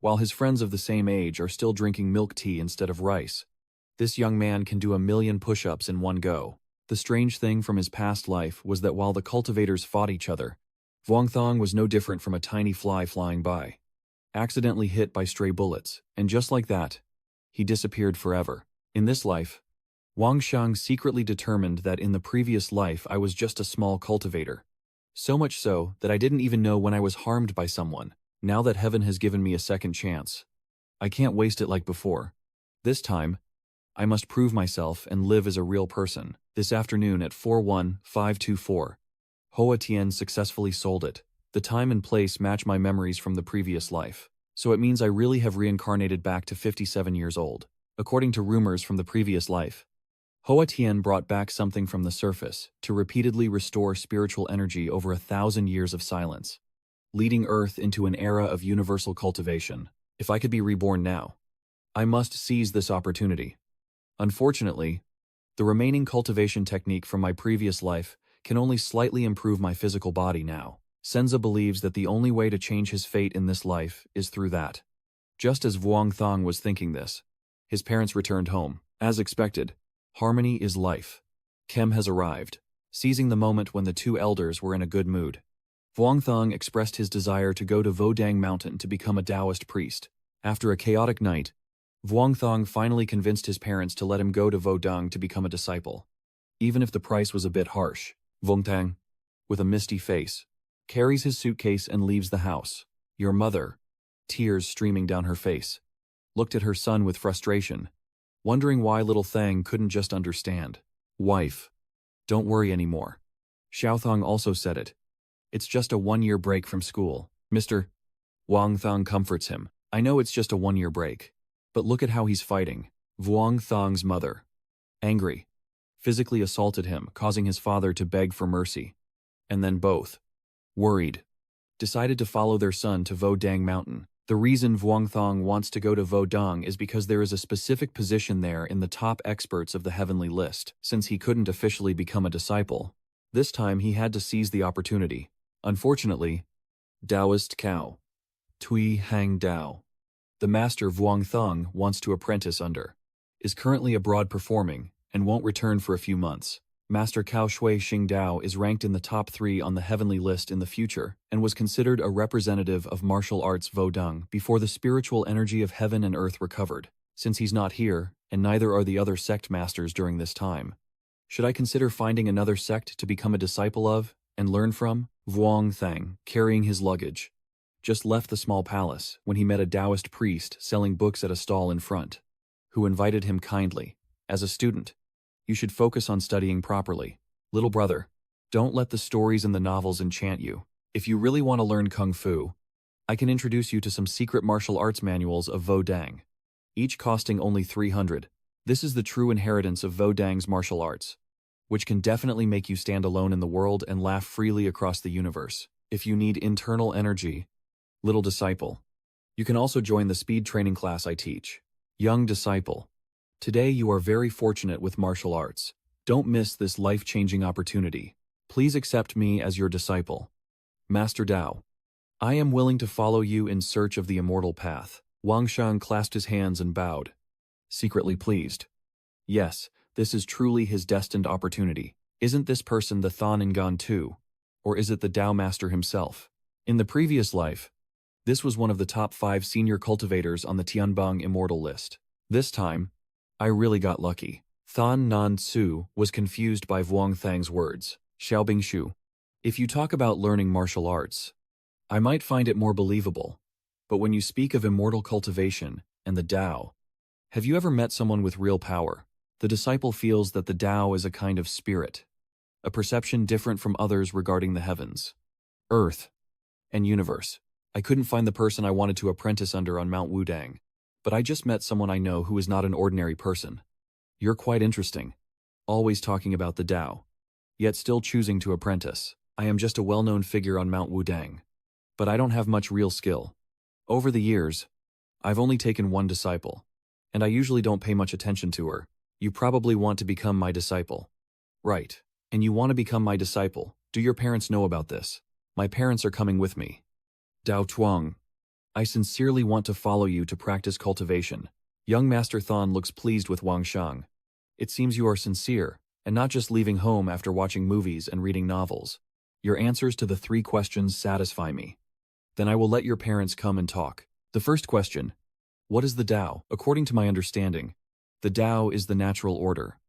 while his friends of the same age are still drinking milk tea instead of rice. This young man can do 1,000,000 push-ups in one go. The strange thing from his past life was that while the cultivators fought each other, Vuongthong was no different from a tiny fly flying by, accidentally hit by stray bullets, and just like that, he disappeared forever. In this life, Wang Xiang secretly determined that in the previous life I was just a small cultivator. So much so that I didn't even know when I was harmed by someone. Now that heaven has given me a second chance, I can't waste it like before. This time, I must prove myself and live as a real person. This afternoon at 41524, Hoa Tian successfully sold it. The time and place match my memories from the previous life, so it means I really have reincarnated back to 57 years old. According to rumors from the previous life, Hoa Tian brought back something from the surface to repeatedly restore spiritual energy over 1,000 years of silence, leading Earth into an era of universal cultivation. If I could be reborn now, I must seize this opportunity. Unfortunately, the remaining cultivation technique from my previous life can only slightly improve my physical body now. Senza believes that the only way to change his fate in this life is through that. Just as Vuongthong was thinking this, his parents returned home. As expected, harmony is life. Kem has arrived, seizing the moment when the two elders were in a good mood. Vuongthong expressed his desire to go to Vodang Mountain to become a Taoist priest. After a chaotic night, Vuongthong finally convinced his parents to let him go to Vodang to become a disciple. Even if the price was a bit harsh, Vuongthong, with a misty face, carries his suitcase and leaves the house. Your mother, tears streaming down her face, looked at her son with frustration, wondering why little Thang couldn't just understand. Wife, don't worry anymore. Xiaothong also said it. It's just a 1-year break from school. Mr. Vuongthong comforts him. I know it's just a 1-year break, but look at how he's fighting. Vuongthong's mother, angry, physically assaulted him, causing his father to beg for mercy. And then both, worried, decided to follow their son to Vodang Mountain. The reason Vuongthong wants to go to Vodang is because there is a specific position there in the top experts of the heavenly list. Since he couldn't officially become a disciple, this time he had to seize the opportunity. Unfortunately, Taoist Cao, Tui Hang Dao, the master Vuongthong wants to apprentice under, is currently abroad performing and won't return for a few months. Master Cao Shui Xingdao is ranked in the top 3 on the heavenly list in the future and was considered a representative of martial arts Vodang before the spiritual energy of heaven and earth recovered. Since he's not here, and neither are the other sect masters during this time, should I consider finding another sect to become a disciple of and learn from? Vuongthong, carrying his luggage, just left the small palace when he met a Taoist priest selling books at a stall in front, who invited him kindly. As a student, you should focus on studying properly. Little brother, don't let the stories and the novels enchant you. If you really want to learn Kung Fu, I can introduce you to some secret martial arts manuals of Vodang, each costing only 300. This is the true inheritance of Vodang's martial arts, which can definitely make you stand alone in the world and laugh freely across the universe. If you need internal energy, little disciple, you can also join the speed training class I teach. Young disciple, today you are very fortunate with martial arts. Don't miss this life-changing opportunity. Please accept me as your disciple. Master Dao, I am willing to follow you in search of the immortal path. Wang Xiang clasped his hands and bowed, secretly pleased. Yes, this is truly his destined opportunity. Isn't this person the Than Ngan too? Or is it the Dao Master himself? In the previous life, this was one of the top 5 senior cultivators on the Tianbang immortal list. This time, I really got lucky. Than Nan Su was confused by Vuongthong's words. Xiaobing Shu, if you talk about learning martial arts, I might find it more believable. But when you speak of immortal cultivation and the Tao, have you ever met someone with real power? The disciple feels that the Tao is a kind of spirit, a perception different from others regarding the heavens, earth, and universe. I couldn't find the person I wanted to apprentice under on Mount Wudang, but I just met someone I know who is not an ordinary person. You're quite interesting, always talking about the Tao, yet still choosing to apprentice. I am just a well-known figure on Mount Wudang, but I don't have much real skill. Over the years, I've only taken one disciple, and I usually don't pay much attention to her. You probably want to become my disciple. Right, and you want to become my disciple. Do your parents know about this? My parents are coming with me. Dao Tuang, I sincerely want to follow you to practice cultivation. Young Master Thon looks pleased with Wang Shang. It seems you are sincere, and not just leaving home after watching movies and reading novels. Your answers to the 3 questions satisfy me. Then I will let your parents come and talk. The first question: what is the Tao? According to my understanding, the Tao is the natural order,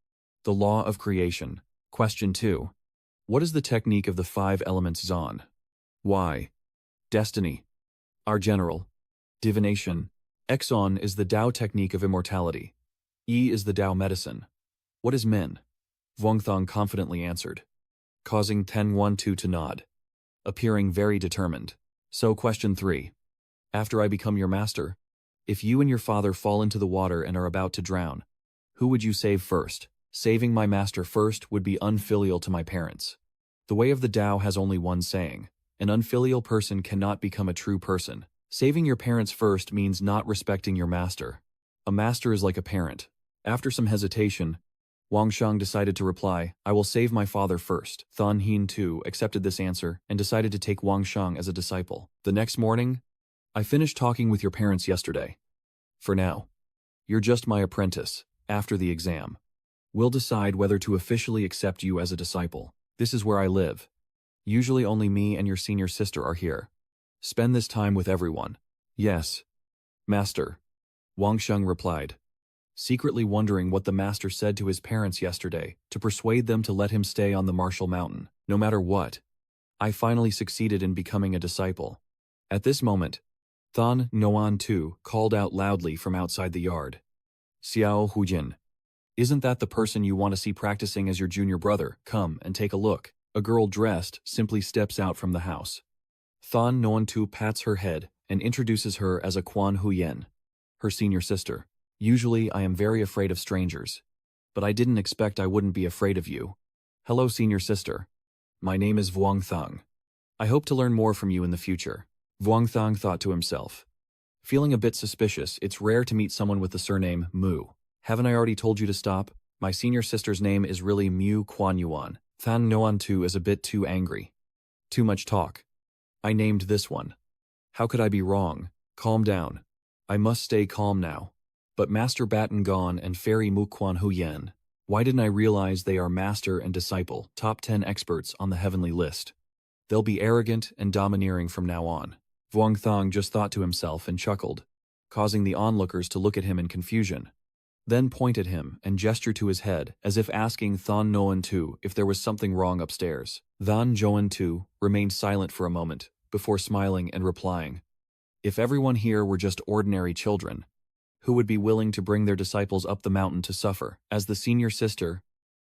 the law of creation. Question 2: what is the technique of the 5 elements Zan? Y. Destiny. Our general. Divination. Exon is the Tao technique of immortality. E is the Tao medicine. What is Min? Vuongthong confidently answered, causing Ten 1-2 to nod, appearing very determined. So question 3. After I become your master, if you and your father fall into the water and are about to drown, who would you save first? Saving my master first would be unfilial to my parents. The way of the Tao has only one saying: an unfilial person cannot become a true person. Saving your parents first means not respecting your master. A master is like a parent. After some hesitation, Wang Shang decided to reply, I will save my father first. Thon Hin too accepted this answer and decided to take Wang Shang as a disciple. The next morning, I finished talking with your parents yesterday. For now, you're just my apprentice. After the exam, we'll decide whether to officially accept you as a disciple. This is where I live. Usually only me and your senior sister are here. Spend this time with everyone. Yes, master, Wang Shang replied, secretly wondering what the master said to his parents yesterday to persuade them to let him stay on the Martial Mountain. No matter what, I finally succeeded in becoming a disciple. At this moment, Thon Noan Tu called out loudly from outside the yard. Xiao Hujin, isn't that the person you want to see practicing as your junior brother? Come and take a look. A girl dressed simply steps out from the house. Thon Noan Tu pats her head and introduces her as a Quan Huyen, her senior sister. Usually I am very afraid of strangers, but I didn't expect I wouldn't be afraid of you. Hello, senior sister. My name is Vuongthong. I hope to learn more from you in the future. Vuongthong thought to himself. Feeling a bit suspicious, it's rare to meet someone with the surname Mu. Haven't I already told you to stop? My senior sister's name is really Mu Quan Yuan. Than Noan Tu is a bit too angry. Too much talk. I named this one. How could I be wrong? Calm down. I must stay calm now. But Master Batten gone and Fairy Mu Quan Huyen. Why didn't I realize they are master and disciple, top 10 experts on the heavenly list? They'll be arrogant and domineering from now on. Vuongthong just thought to himself and chuckled, causing the onlookers to look at him in confusion. Then pointed him and gestured to his head as if asking Thon Noan Tu if there was something wrong upstairs. Thon Joan Tu remained silent for a moment before smiling and replying, if everyone here were just ordinary children, who would be willing to bring their disciples up the mountain to suffer? As the senior sister,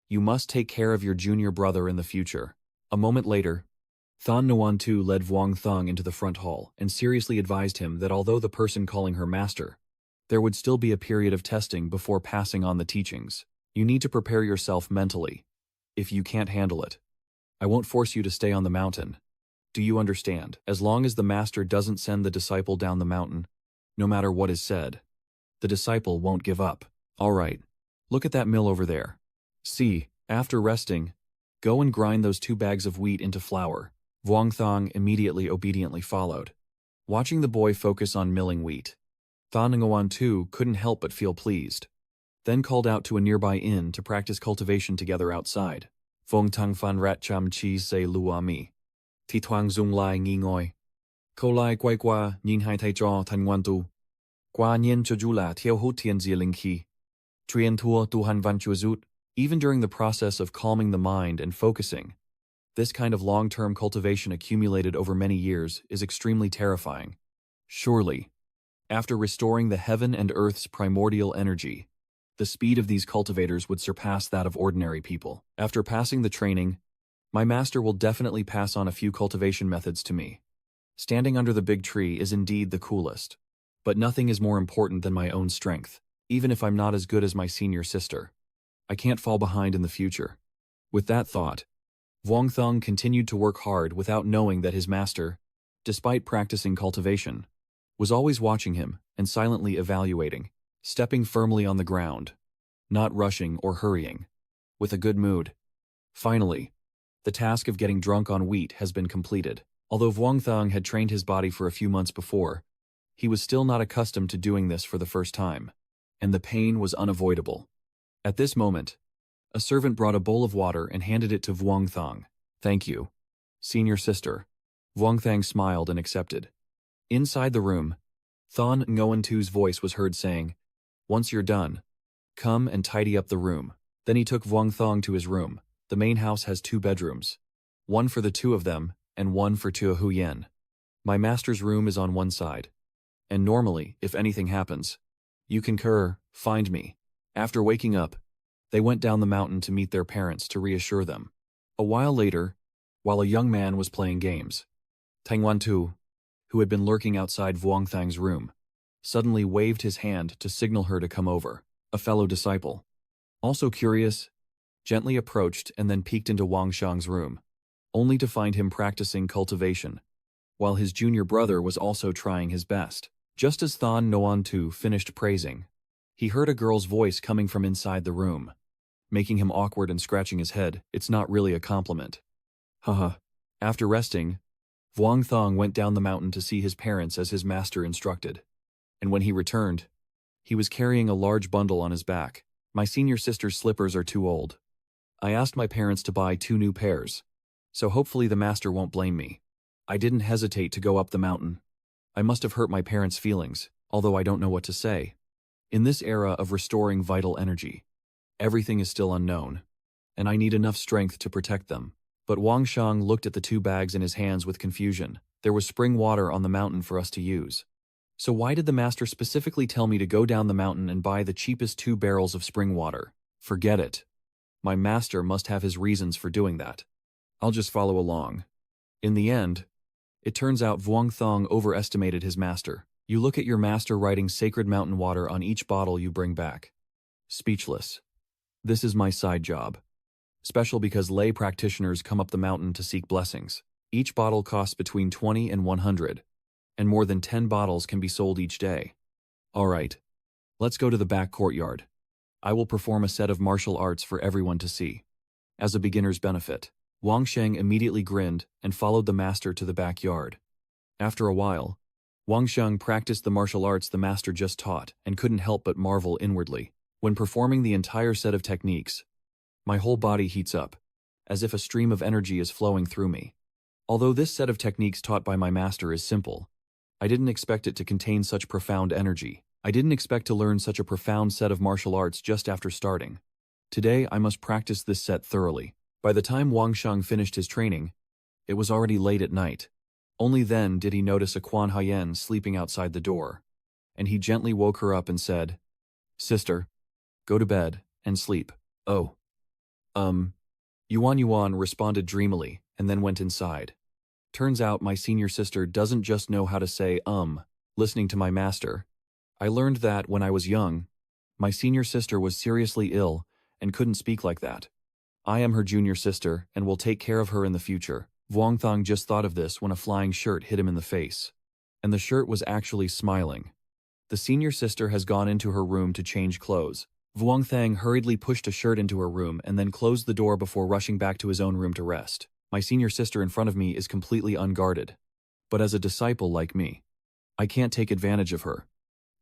you must take care of your junior brother in the future. A moment later, Thon Noan Tu led Vuongthong into the front hall and seriously advised him that although the person calling her master, there would still be a period of testing before passing on the teachings. You need to prepare yourself mentally. If you can't handle it, I won't force you to stay on the mountain. Do you understand? As long as the master doesn't send the disciple down the mountain, no matter what is said, the disciple won't give up. All right, look at that mill over there. See, after resting, go and grind those 2 bags of wheat into flour. Vuongthong immediately obediently followed, watching the boy focus on milling wheat. Thon Noan Tu couldn't help but feel pleased, then called out to a nearby inn to practice cultivation together outside. Vong Tang Fan Rat Cham Chi Se Lua Mi. Ti Tuang Zung Lai Ngi Ngoi. Ko Lai Quai Qua Nhin Hai Tai Cho Tan Wan Tu. Qua Nien Cho Ju La Tiao Hu Tien Zia Ling Ki. Trien Tua Tu Han Van Chua Zut. Even during the process of calming the mind and focusing, this kind of long-term cultivation accumulated over many years is extremely terrifying. Surely, after restoring the heaven and earth's primordial energy, the speed of these cultivators would surpass that of ordinary people. After passing the training, my master will definitely pass on a few cultivation methods to me. Standing under the big tree is indeed the coolest, but nothing is more important than my own strength. Even if I'm not as good as my senior sister, I can't fall behind in the future. With that thought, Vuongthong continued to work hard without knowing that his master, despite practicing cultivation, was always watching him and silently evaluating, stepping firmly on the ground, not rushing or hurrying, with a good mood. Finally, the task of getting drunk on wheat has been completed. Although Vuongthong had trained his body for a few months before, He was still not accustomed to doing this for the first time, and the pain was unavoidable. At this moment, a servant brought a bowl of water and handed it to Vuong Thang. "Thank you, senior sister." Vuong Thang smiled and accepted. Inside the room, Thon Ngoan Tu's voice was heard saying, "Once you're done, come and tidy up the room." Then he took Vuong Thang to his room. The main house has 2 bedrooms, one for the 2 of them, and one for Tua Huyen. My master's room is on one side, and normally, if anything happens, you concur, find me. After waking up, they went down the mountain to meet their parents to reassure them. A while later, while a young man was playing games, Tang Wan Tu, who had been lurking outside Vuong Thang's room, suddenly waved his hand to signal her to come over. A fellow disciple, also curious, gently approached and then peeked into Wang Shang's room, only to find him practicing cultivation, while his junior brother was also trying his best. Just as Thon Ngoan Tu finished praising, he heard a girl's voice coming from inside the room, making him awkward and scratching his head. It's not really a compliment. Haha. After resting, Vuong Thang went down the mountain to see his parents as his master instructed. And when he returned, he was carrying a large bundle on his back. "My senior sister's slippers are too old. I asked my parents to buy 2 new pairs, so hopefully the master won't blame me. I didn't hesitate to go up the mountain. I must have hurt my parents' feelings, although I don't know what to say. In this era of restoring vital energy, everything is still unknown, and I need enough strength to protect them." But Wang Shang looked at the 2 bags in his hands with confusion. There was spring water on the mountain for us to use. So why did the master specifically tell me to go down the mountain and buy the cheapest 2 barrels of spring water? Forget it. My master must have his reasons for doing that. I'll just follow along. In the end, it turns out Vuong Thang overestimated his master. You look at your master writing sacred mountain water on each bottle you bring back. Speechless. This is my side job. Special because lay practitioners come up the mountain to seek blessings. Each bottle costs between 20 and 100, and more than 10 bottles can be sold each day. All right, let's go to the back courtyard. I will perform a set of martial arts for everyone to see. As a beginner's benefit, Wang Sheng immediately grinned and followed the master to the backyard. After a while, Wang Sheng practiced the martial arts the master just taught and couldn't help but marvel inwardly. When performing the entire set of techniques, my whole body heats up, as if a stream of energy is flowing through me. Although this set of techniques taught by my master is simple, I didn't expect it to contain such profound energy. I didn't expect to learn such a profound set of martial arts just after starting. Today I must practice this set thoroughly. By the time Wang Shang finished his training, it was already late at night. Only then did he notice a Quan Haiyan sleeping outside the door, and he gently woke her up and said, "Sister, go to bed and sleep." "Oh. Yuan responded dreamily and then went inside. Turns out my senior sister doesn't just know how to say listening to my master. I learned that when I was young, my senior sister was seriously ill and couldn't speak like that. I am her junior sister and will take care of her in the future. Vuong Thang just thought of this when a flying shirt hit him in the face. And the shirt was actually smiling. The senior sister has gone into her room to change clothes. Vuong Thang hurriedly pushed a shirt into her room and then closed the door before rushing back to his own room to rest. My senior sister in front of me is completely unguarded. But as a disciple like me, I can't take advantage of her.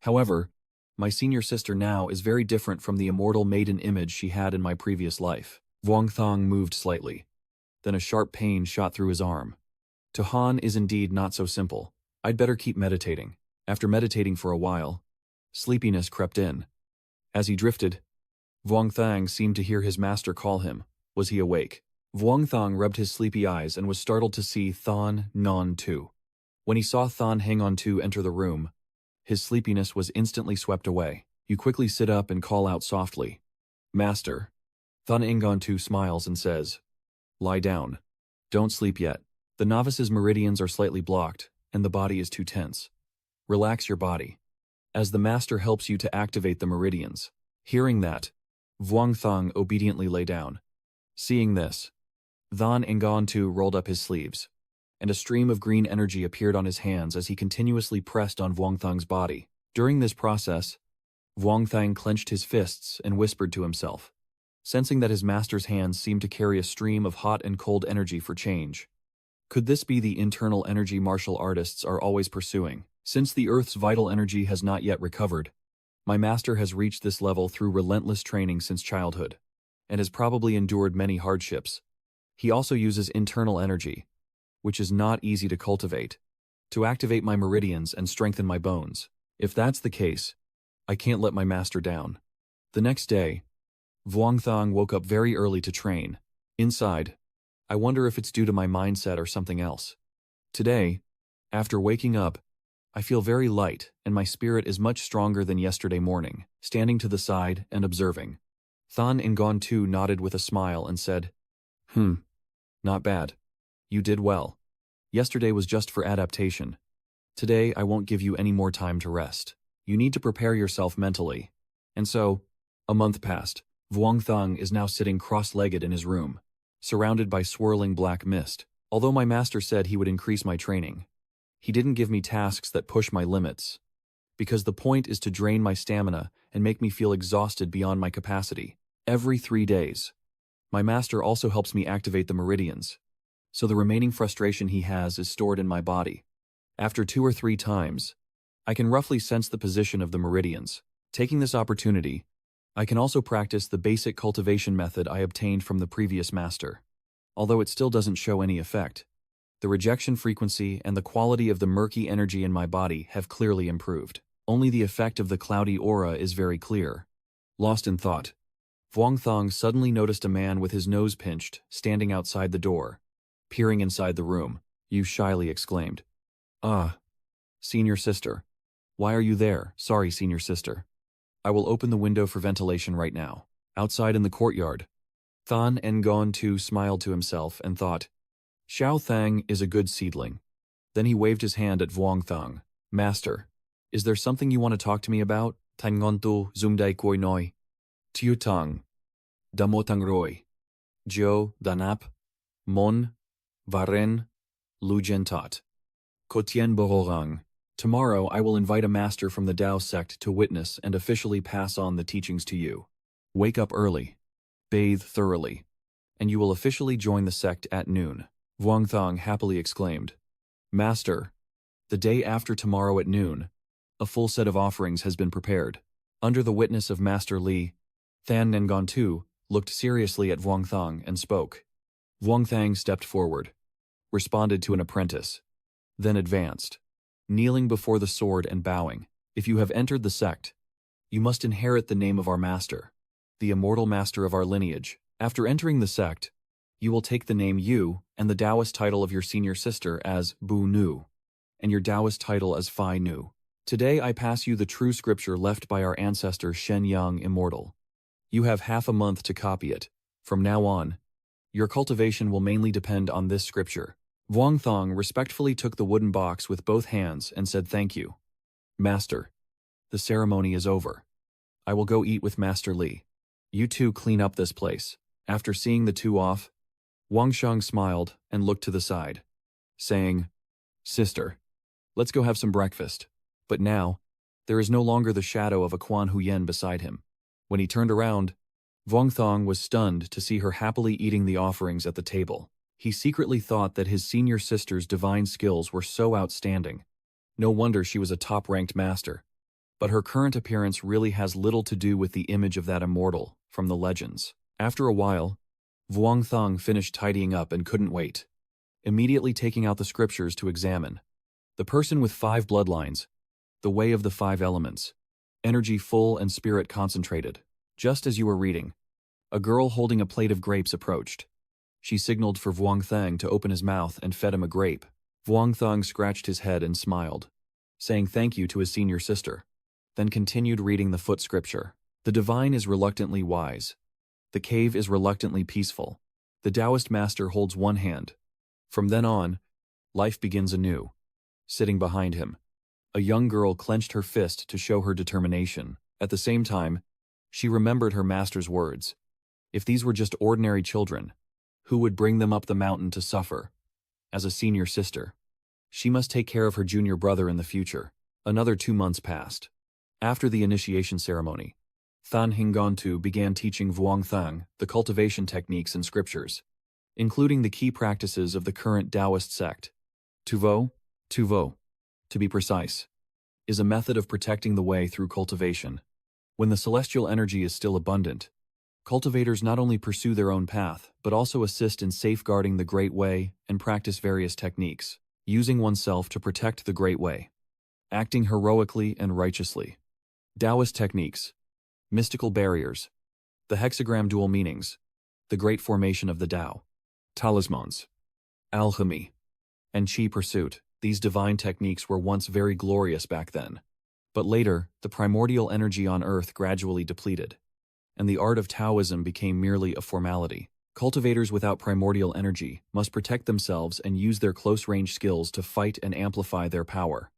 However, my senior sister now is very different from the immortal maiden image she had in my previous life. Vuong Thang moved slightly. Then a sharp pain shot through his arm. To Han is indeed not so simple. I'd better keep meditating. After meditating for a while, sleepiness crept in. As he drifted, Vuong Thang seemed to hear his master call him. Was he awake? Vuong Thang rubbed his sleepy eyes and was startled to see Thon Non Tu. When he saw Thon Hang On Tu enter the room, his sleepiness was instantly swept away. You quickly sit up and call out softly, "Master." Thon Hang On Tu smiles and says, "Lie down. Don't sleep yet. The novice's meridians are slightly blocked, and the body is too tense. Relax your body, as the master helps you to activate the meridians." Hearing that, Vuong Thang obediently lay down. Seeing this, Thon Ngan Tu rolled up his sleeves, and a stream of green energy appeared on his hands as he continuously pressed on Vuong Thang's body. During this process, Vuong Thang clenched his fists and whispered to himself, sensing that his master's hands seemed to carry a stream of hot and cold energy for change. Could this be the internal energy martial artists are always pursuing? Since the Earth's vital energy has not yet recovered, my master has reached this level through relentless training since childhood, and has probably endured many hardships. He also uses internal energy, which is not easy to cultivate, to activate my meridians and strengthen my bones. If that's the case, I can't let my master down. The next day, Vuongthang woke up very early to train. Inside, I wonder if it's due to my mindset or something else. Today, after waking up, I feel very light and my spirit is much stronger than yesterday morning, standing to the side and observing. Than Ngon Tu nodded with a smile and said, Not bad. You did well. Yesterday was just for adaptation. Today I won't give you any more time to rest. You need to prepare yourself mentally. And so, a month passed. Vuongthang is now sitting cross-legged in his room, surrounded by swirling black mist. Although my master said he would increase my training, he didn't give me tasks that push my limits, because the point is to drain my stamina and make me feel exhausted beyond my capacity. Every 3 days, my master also helps me activate the meridians, so the remaining frustration he has is stored in my body. After 2 or 3 times, I can roughly sense the position of the meridians. Taking this opportunity, I can also practice the basic cultivation method I obtained from the previous master. Although it still doesn't show any effect, the rejection frequency and the quality of the murky energy in my body have clearly improved. Only the effect of the cloudy aura is very clear. Lost in thought, Vuongthang suddenly noticed a man with his nose pinched, standing outside the door. Peering inside the room, Yu shyly exclaimed, "Ah, senior sister. Why are you there? Sorry, senior sister. I will open the window for ventilation right now." Outside in the courtyard, Than Ngon Tu smiled to himself and thought, Xiao Thang is a good seedling. Then he waved his hand at Vuongthang. "Master, is there something you want to talk to me about?" Tan Ngon Tu Zumdai Koi Noi. Tiu Tang. Damotang Roy. Jo Danap. Mon. Varen. Lujentat. Kotien Bororang. Tomorrow I will invite a master from the Tao sect to witness and officially pass on the teachings to you. Wake up early. Bathe thoroughly. And you will officially join the sect at noon. Vuongthang happily exclaimed, "Master, the day after tomorrow at noon, a full set of offerings has been prepared." Under the witness of Master Li, Than Ngon Tu looked seriously at Vuongthang and spoke. Vuongthang stepped forward, responded to an apprentice, then advanced, kneeling before the sword and bowing. "If you have entered the sect, you must inherit the name of our master, the immortal master of our lineage. After entering the sect, you will take the name Yu and the Taoist title of your senior sister as Bu Nu, and your Taoist title as Phi Nu. Today I pass you the true scripture left by our ancestor Shen Yang Immortal. You have half a month to copy it. From now on, your cultivation will mainly depend on this scripture." Vuongthang respectfully took the wooden box with both hands and said thank you. "Master, the ceremony is over. I will go eat with Master Li. You two clean up this place." After seeing the two off, Wangshang smiled and looked to the side, saying, "Sister, let's go have some breakfast." But now, there is no longer the shadow of a Quan Huyen beside him. When he turned around, Vuongthang was stunned to see her happily eating the offerings at the table. He secretly thought that his senior sister's divine skills were so outstanding. No wonder she was a top-ranked master. But her current appearance really has little to do with the image of that immortal from the legends. After a while, Vuongthang finished tidying up and couldn't wait, immediately taking out the scriptures to examine. The person with 5 bloodlines, the way of the 5 elements, energy full and spirit concentrated. Just as you were reading, a girl holding a plate of grapes approached. She signaled for Vuongthang to open his mouth and fed him a grape. Vuongthang scratched his head and smiled, saying thank you to his senior sister, then continued reading the foot scripture. "The divine is reluctantly wise. The cave is reluctantly peaceful. The Taoist master holds one hand. From then on, life begins anew." Sitting behind him, a young girl clenched her fist to show her determination. At the same time, she remembered her master's words. If these were just ordinary children, who would bring them up the mountain to suffer? As a senior sister, she must take care of her junior brother in the future. Another 2 months passed. After the initiation ceremony, Than Ngon Tu began teaching Vuongthang the cultivation techniques and scriptures, including the key practices of the current Taoist sect. Tuvo, to be precise. is a method of protecting the way through cultivation. When the celestial energy is still abundant, cultivators not only pursue their own path, but also assist in safeguarding the Great Way and practice various techniques, using oneself to protect the Great Way, acting heroically and righteously. Taoist techniques, mystical barriers, the hexagram dual meanings, the great formation of the Tao, talismans, alchemy, and chi pursuit. These divine techniques were once very glorious back then. But later, the primordial energy on Earth gradually depleted, and the art of Taoism became merely a formality. Cultivators without primordial energy must protect themselves and use their close-range skills to fight and amplify their power.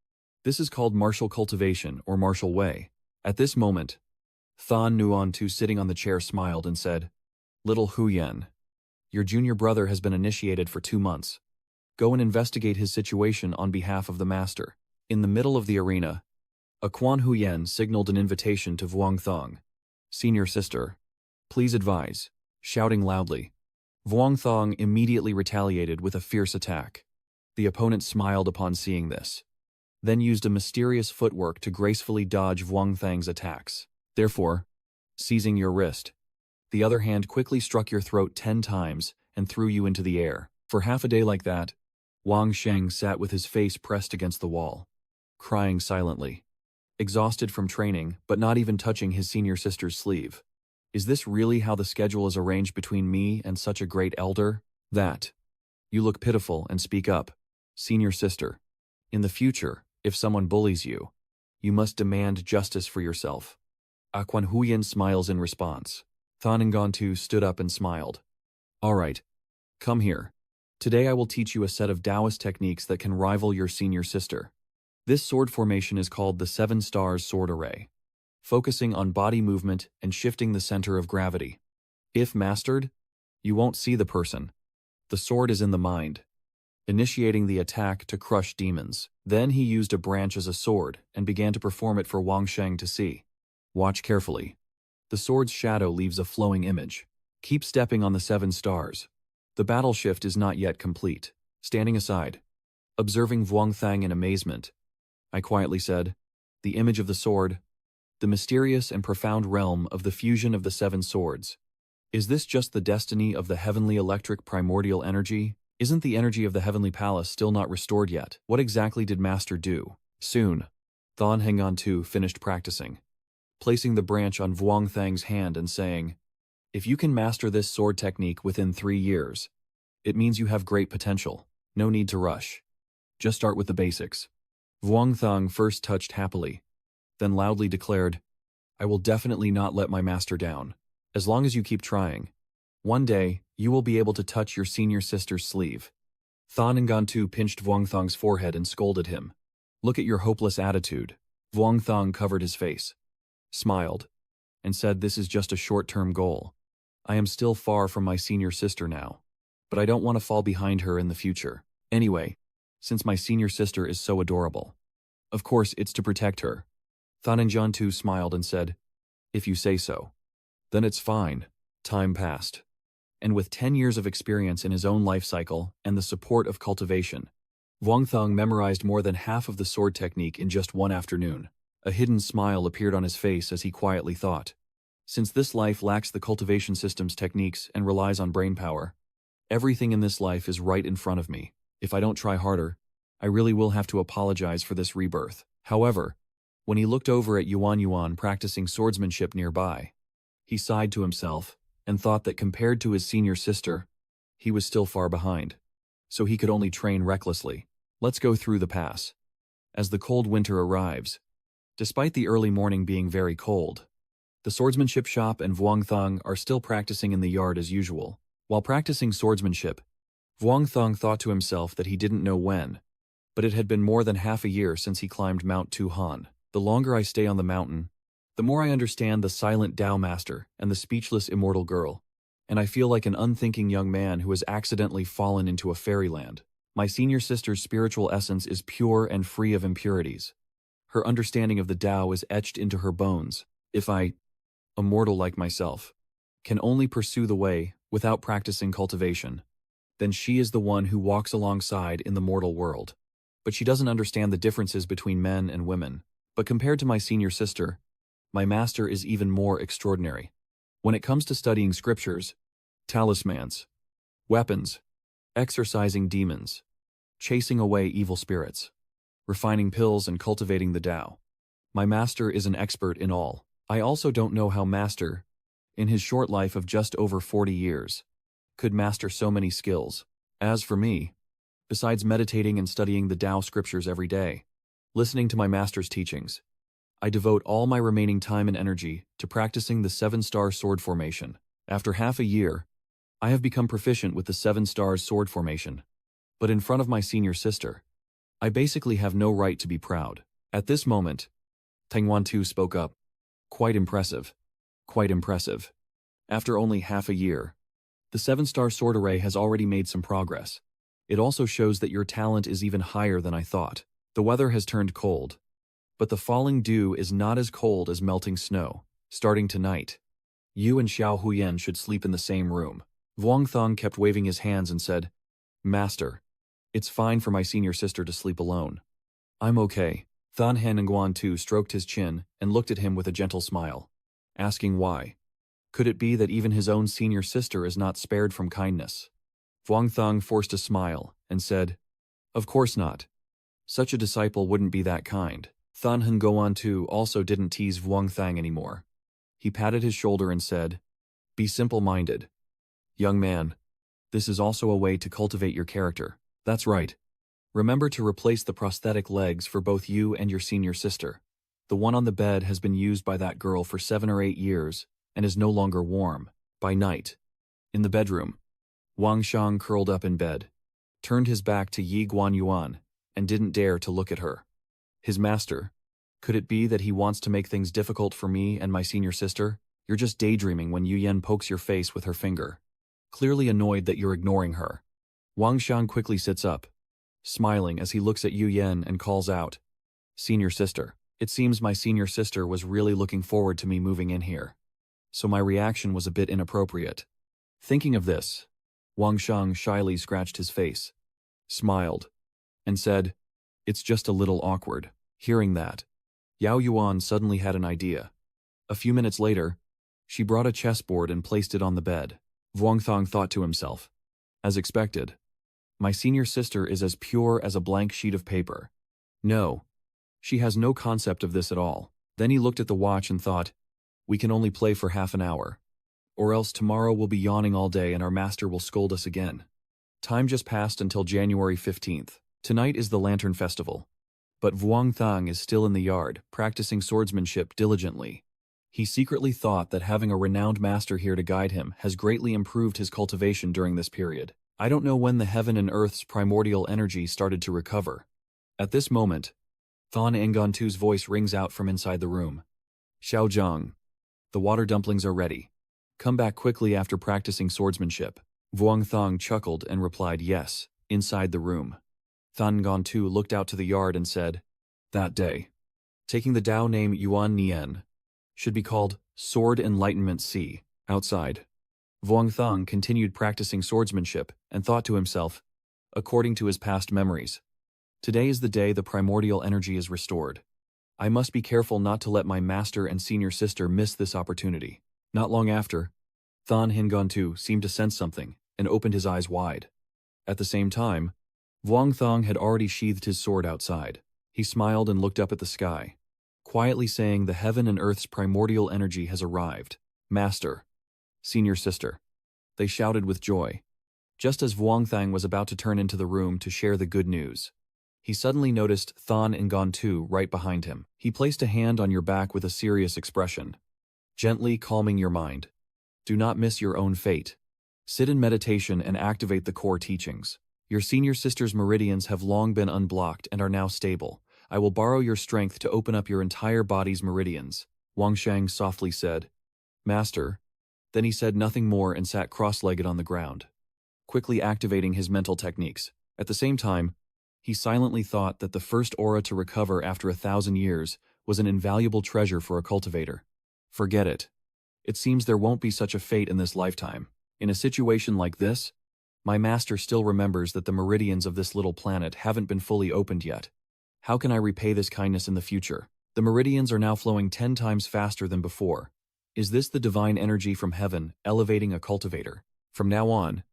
This is called martial cultivation or martial way. At this moment, Thon Nuon Tu sitting on the chair smiled and said, "Little Huyen, your junior brother has been initiated for 2 months. Go and investigate his situation on behalf of the master." In the middle of the arena, a Quan Huyen signaled an invitation to Vuong Thong. "Senior sister, please advise," shouting loudly. Vuong Thong immediately retaliated with a fierce attack. The opponent smiled upon seeing this, then used a mysterious footwork to gracefully dodge Vuong Thang's attacks. Therefore, seizing your wrist, the other hand quickly struck your throat 10 times and threw you into the air. For half a day like that, Wang Sheng sat with his face pressed against the wall, crying silently, exhausted from training but not even touching his senior sister's sleeve. Is this really how the schedule is arranged between me and such a great elder? That. You look pitiful and speak up, senior sister. In the future, if someone bullies you, you must demand justice for yourself. Quan Huyen smiles in response. Thanangantu stood up and smiled. All right, come here. Today I will teach you a set of Taoist techniques that can rival your senior sister. This sword formation is called the 7 stars sword array, focusing on body movement and shifting the center of gravity. If mastered, you won't see the person. The sword is in the mind, initiating the attack to crush demons. Then he used a branch as a sword and began to perform it for Wang Sheng to see. Watch carefully. The sword's shadow leaves a flowing image. Keep stepping on the 7 stars. The battle shift is not yet complete. Standing aside, observing Vuong Thang in amazement, I quietly said, "The image of the sword, the mysterious and profound realm of the fusion of the 7 swords. Is this just the destiny of the heavenly electric primordial energy? Isn't the energy of the heavenly palace still not restored yet? What exactly did Master do?" Soon, Thon Hengan-tu finished practicing, placing the branch on Vuong Thang's hand and saying, "If you can master this sword technique within 3 years, it means you have great potential. No need to rush. Just start with the basics." Vuong Thang first touched happily, then loudly declared, "I will definitely not let my master down. As long as you keep trying, one day you will be able to touch your senior sister's sleeve." Thanangantu pinched Vuong Thang's forehead and scolded him. "Look at your hopeless attitude." Vuong Thang covered his face, smiled, and said, "This is just a short-term goal. I am still far from my senior sister now, but I don't want to fall behind her in the future. Anyway, since my senior sister is so adorable, of course it's to protect her." Thanangantu smiled and said, "If you say so, then it's fine." Time passed, and with 10 years of experience in his own life cycle and the support of cultivation, Vuong Thang memorized more than half of the sword technique in just one afternoon. A hidden smile appeared on his face as he quietly thought, "Since this life lacks the cultivation system's techniques and relies on brainpower, everything in this life is right in front of me. If I don't try harder, I really will have to apologize for this rebirth." However, when he looked over at Yuan Yuan practicing swordsmanship nearby, he sighed to himself and thought that compared to his senior sister, he was still far behind, so he could only train recklessly. Let's go through the pass. As the cold winter arrives, despite the early morning being very cold, the swordsmanship shop and Vuong Thang are still practicing in the yard as usual. While practicing swordsmanship, Vuong Thang thought to himself that he didn't know when, but it had been more than half a year since he climbed Mount Tuhan. The longer I stay on the mountain, the more I understand the silent Tao master and the speechless immortal girl, and I feel like an unthinking young man who has accidentally fallen into a fairyland. My senior sister's spiritual essence is pure and free of impurities. Her understanding of the Tao is etched into her bones. If I, a mortal like myself, can only pursue the way without practicing cultivation, then she is the one who walks alongside in the mortal world. But she doesn't understand the differences between men and women. But compared to my senior sister, my master is even more extraordinary. When it comes to studying scriptures, talismans, weapons, exorcising demons, chasing away evil spirits, refining pills and cultivating the Tao, my master is an expert in all. I also don't know how master, in his short life of just over 40 years, could master so many skills. As for me, besides meditating and studying the Tao scriptures every day, listening to my master's teachings, I devote all my remaining time and energy to practicing the 7-star sword formation. After half a year, I have become proficient with the 7 stars sword formation. But in front of my senior sister, I basically have no right to be proud. At this moment, Tang Wantu spoke up. Quite impressive. Quite impressive. After only half a year, the 7-star sword array has already made some progress. It also shows that your talent is even higher than I thought. The weather has turned cold, but the falling dew is not as cold as melting snow. Starting tonight, you and Xiao Huyan should sleep in the same room. Vuong Thong kept waving his hands and said, Master, it's fine for my senior sister to sleep alone. I'm okay. Than Han and Guan Tu stroked his chin and looked at him with a gentle smile, asking why. Could it be that even his own senior sister is not spared from kindness? Vuong Thong forced a smile and said, Of course not. Such a disciple wouldn't be that kind. Than Han Guan Tu also didn't tease Vuong Thang anymore. He patted his shoulder and said, Be simple-minded. Young man, this is also a way to cultivate your character. That's right. Remember to replace the prosthetic legs for both you and your senior sister. The one on the bed has been used by that girl for 7 or 8 years and is no longer warm. By night, in the bedroom, Wang Shang curled up in bed, turned his back to Yi Guanyuan, and didn't dare to look at her. His master, could it be that he wants to make things difficult for me and my senior sister? You're just daydreaming when Yu Yen pokes your face with her finger, clearly annoyed that you're ignoring her. Wang Shang quickly sits up, smiling as he looks at Yu Yen and calls out, Senior sister. It seems my senior sister was really looking forward to me moving in here, so my reaction was a bit inappropriate. Thinking of this, Wang Shang shyly scratched his face, smiled, and said, It's just a little awkward. Hearing that, Yao Yuan suddenly had an idea. A few minutes later, she brought a chessboard and placed it on the bed. Vuong Thong thought to himself, As expected, my senior sister is as pure as a blank sheet of paper. No, she has no concept of this at all. Then he looked at the watch and thought, We can only play for half an hour, or else tomorrow we'll be yawning all day and our master will scold us again. Time just passed until January 15th. Tonight is the Lantern Festival, but Vuong Thang is still in the yard, practicing swordsmanship diligently. He secretly thought that having a renowned master here to guide him has greatly improved his cultivation during this period. I don't know when the heaven and earth's primordial energy started to recover. At this moment, Than Ngantu's voice rings out from inside the room. Xiao Zhang, the water dumplings are ready. Come back quickly after practicing swordsmanship. Vuong Thang chuckled and replied yes, inside the room. Than Ngantu looked out to the yard and said, That day, taking the Tao name Yuan Nian, should be called Sword Enlightenment C. Outside, Vuong Thang continued practicing swordsmanship and thought to himself, according to his past memories, Today is the day the primordial energy is restored. I must be careful not to let my master and senior sister miss this opportunity. Not long after, Than Ngantu seemed to sense something and opened his eyes wide. At the same time, Vuong Thang had already sheathed his sword outside. He smiled and looked up at the sky, quietly saying the heaven and earth's primordial energy has arrived. Master, senior sister, they shouted with joy. Just as Vuong Thang was about to turn into the room to share the good news, he suddenly noticed Than Ngantu right behind him. He placed a hand on your back with a serious expression, gently calming your mind. Do not miss your own fate. Sit in meditation and activate the core teachings. Your senior sister's meridians have long been unblocked and are now stable. I will borrow your strength to open up your entire body's meridians, Wang Shang softly said. Master. Then he said nothing more and sat cross-legged on the ground, quickly activating his mental techniques. At the same time, he silently thought that the first aura to recover after 1,000 years was an invaluable treasure for a cultivator. Forget it. It seems there won't be such a fate in this lifetime. In a situation like this, my master still remembers that the meridians of this little planet haven't been fully opened yet. How can I repay this kindness in the future? The meridians are now flowing 10 times faster than before. Is this the divine energy from heaven elevating a cultivator? From now on,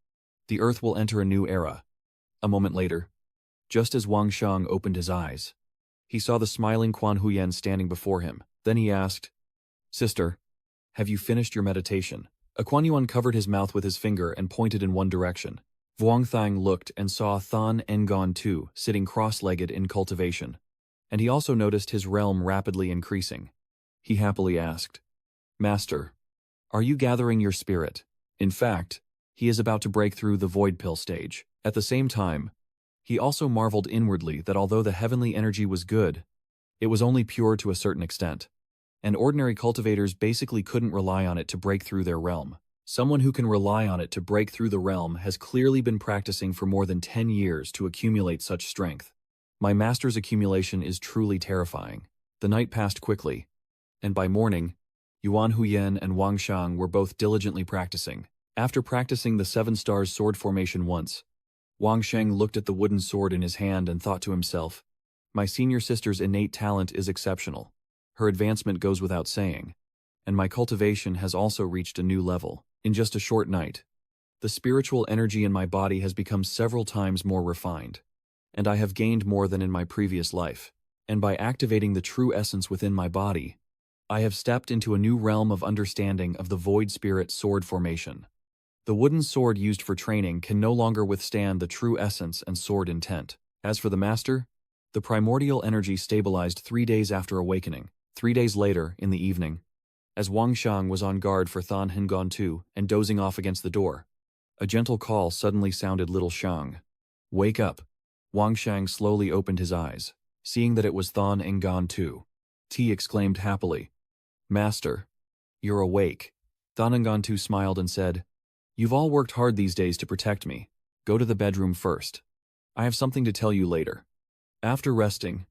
the earth will enter a new era. A moment later, just as Wang Shang opened his eyes, he saw the smiling Quan Huyen standing before him. Then he asked, "Sister, have you finished your meditation?" A Quan Yuan covered his mouth with his finger and pointed in one direction. Vuong Thang looked and saw Than Ngon Tu sitting cross-legged in cultivation, and he also noticed his realm rapidly increasing. He happily asked, "Master, are you gathering your spirit?" In fact, he is about to break through the void pill stage. At the same time, he also marveled inwardly that although the heavenly energy was good, it was only pure to a certain extent, and ordinary cultivators basically couldn't rely on it to break through their realm. Someone who can rely on it to break through the realm has clearly been practicing for more than 10 years to accumulate such strength. My master's accumulation is truly terrifying. The night passed quickly, and by morning, Yuan Huyen and Wang Shang were both diligently practicing. After practicing the 7 stars sword formation once, Wang Shang looked at the wooden sword in his hand and thought to himself, "My senior sister's innate talent is exceptional. Her advancement goes without saying, and my cultivation has also reached a new level. In just a short night, the spiritual energy in my body has become several times more refined, and I have gained more than in my previous life. And by activating the true essence within my body, I have stepped into a new realm of understanding of the void spirit sword formation. The wooden sword used for training can no longer withstand the true essence and sword intent. As for the master, the primordial energy stabilized 3 days after awakening. 3 days later, in the evening, as Wang Shang was on guard for Than Hengon Tu and dozing off against the door, a gentle call suddenly sounded. "Little Shang, wake up." Wang Shang slowly opened his eyes, seeing that it was Than Ngon Tu. T exclaimed happily, "Master, you're awake." Than Ngon Tu smiled and said, "You've all worked hard these days to protect me. Go to the bedroom first. I have something to tell you later." After resting,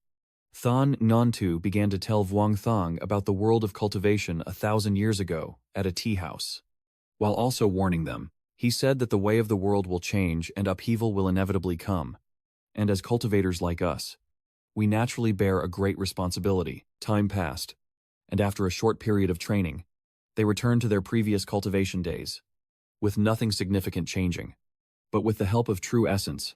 Than Ngon Tu began to tell Vuong Thang about the world of cultivation 1,000 years ago at a tea house. While also warning them, he said that the way of the world will change and upheaval will inevitably come, and as cultivators like us, we naturally bear a great responsibility. Time passed, and after a short period of training, they returned to their previous cultivation days, with nothing significant changing. But with the help of true essence,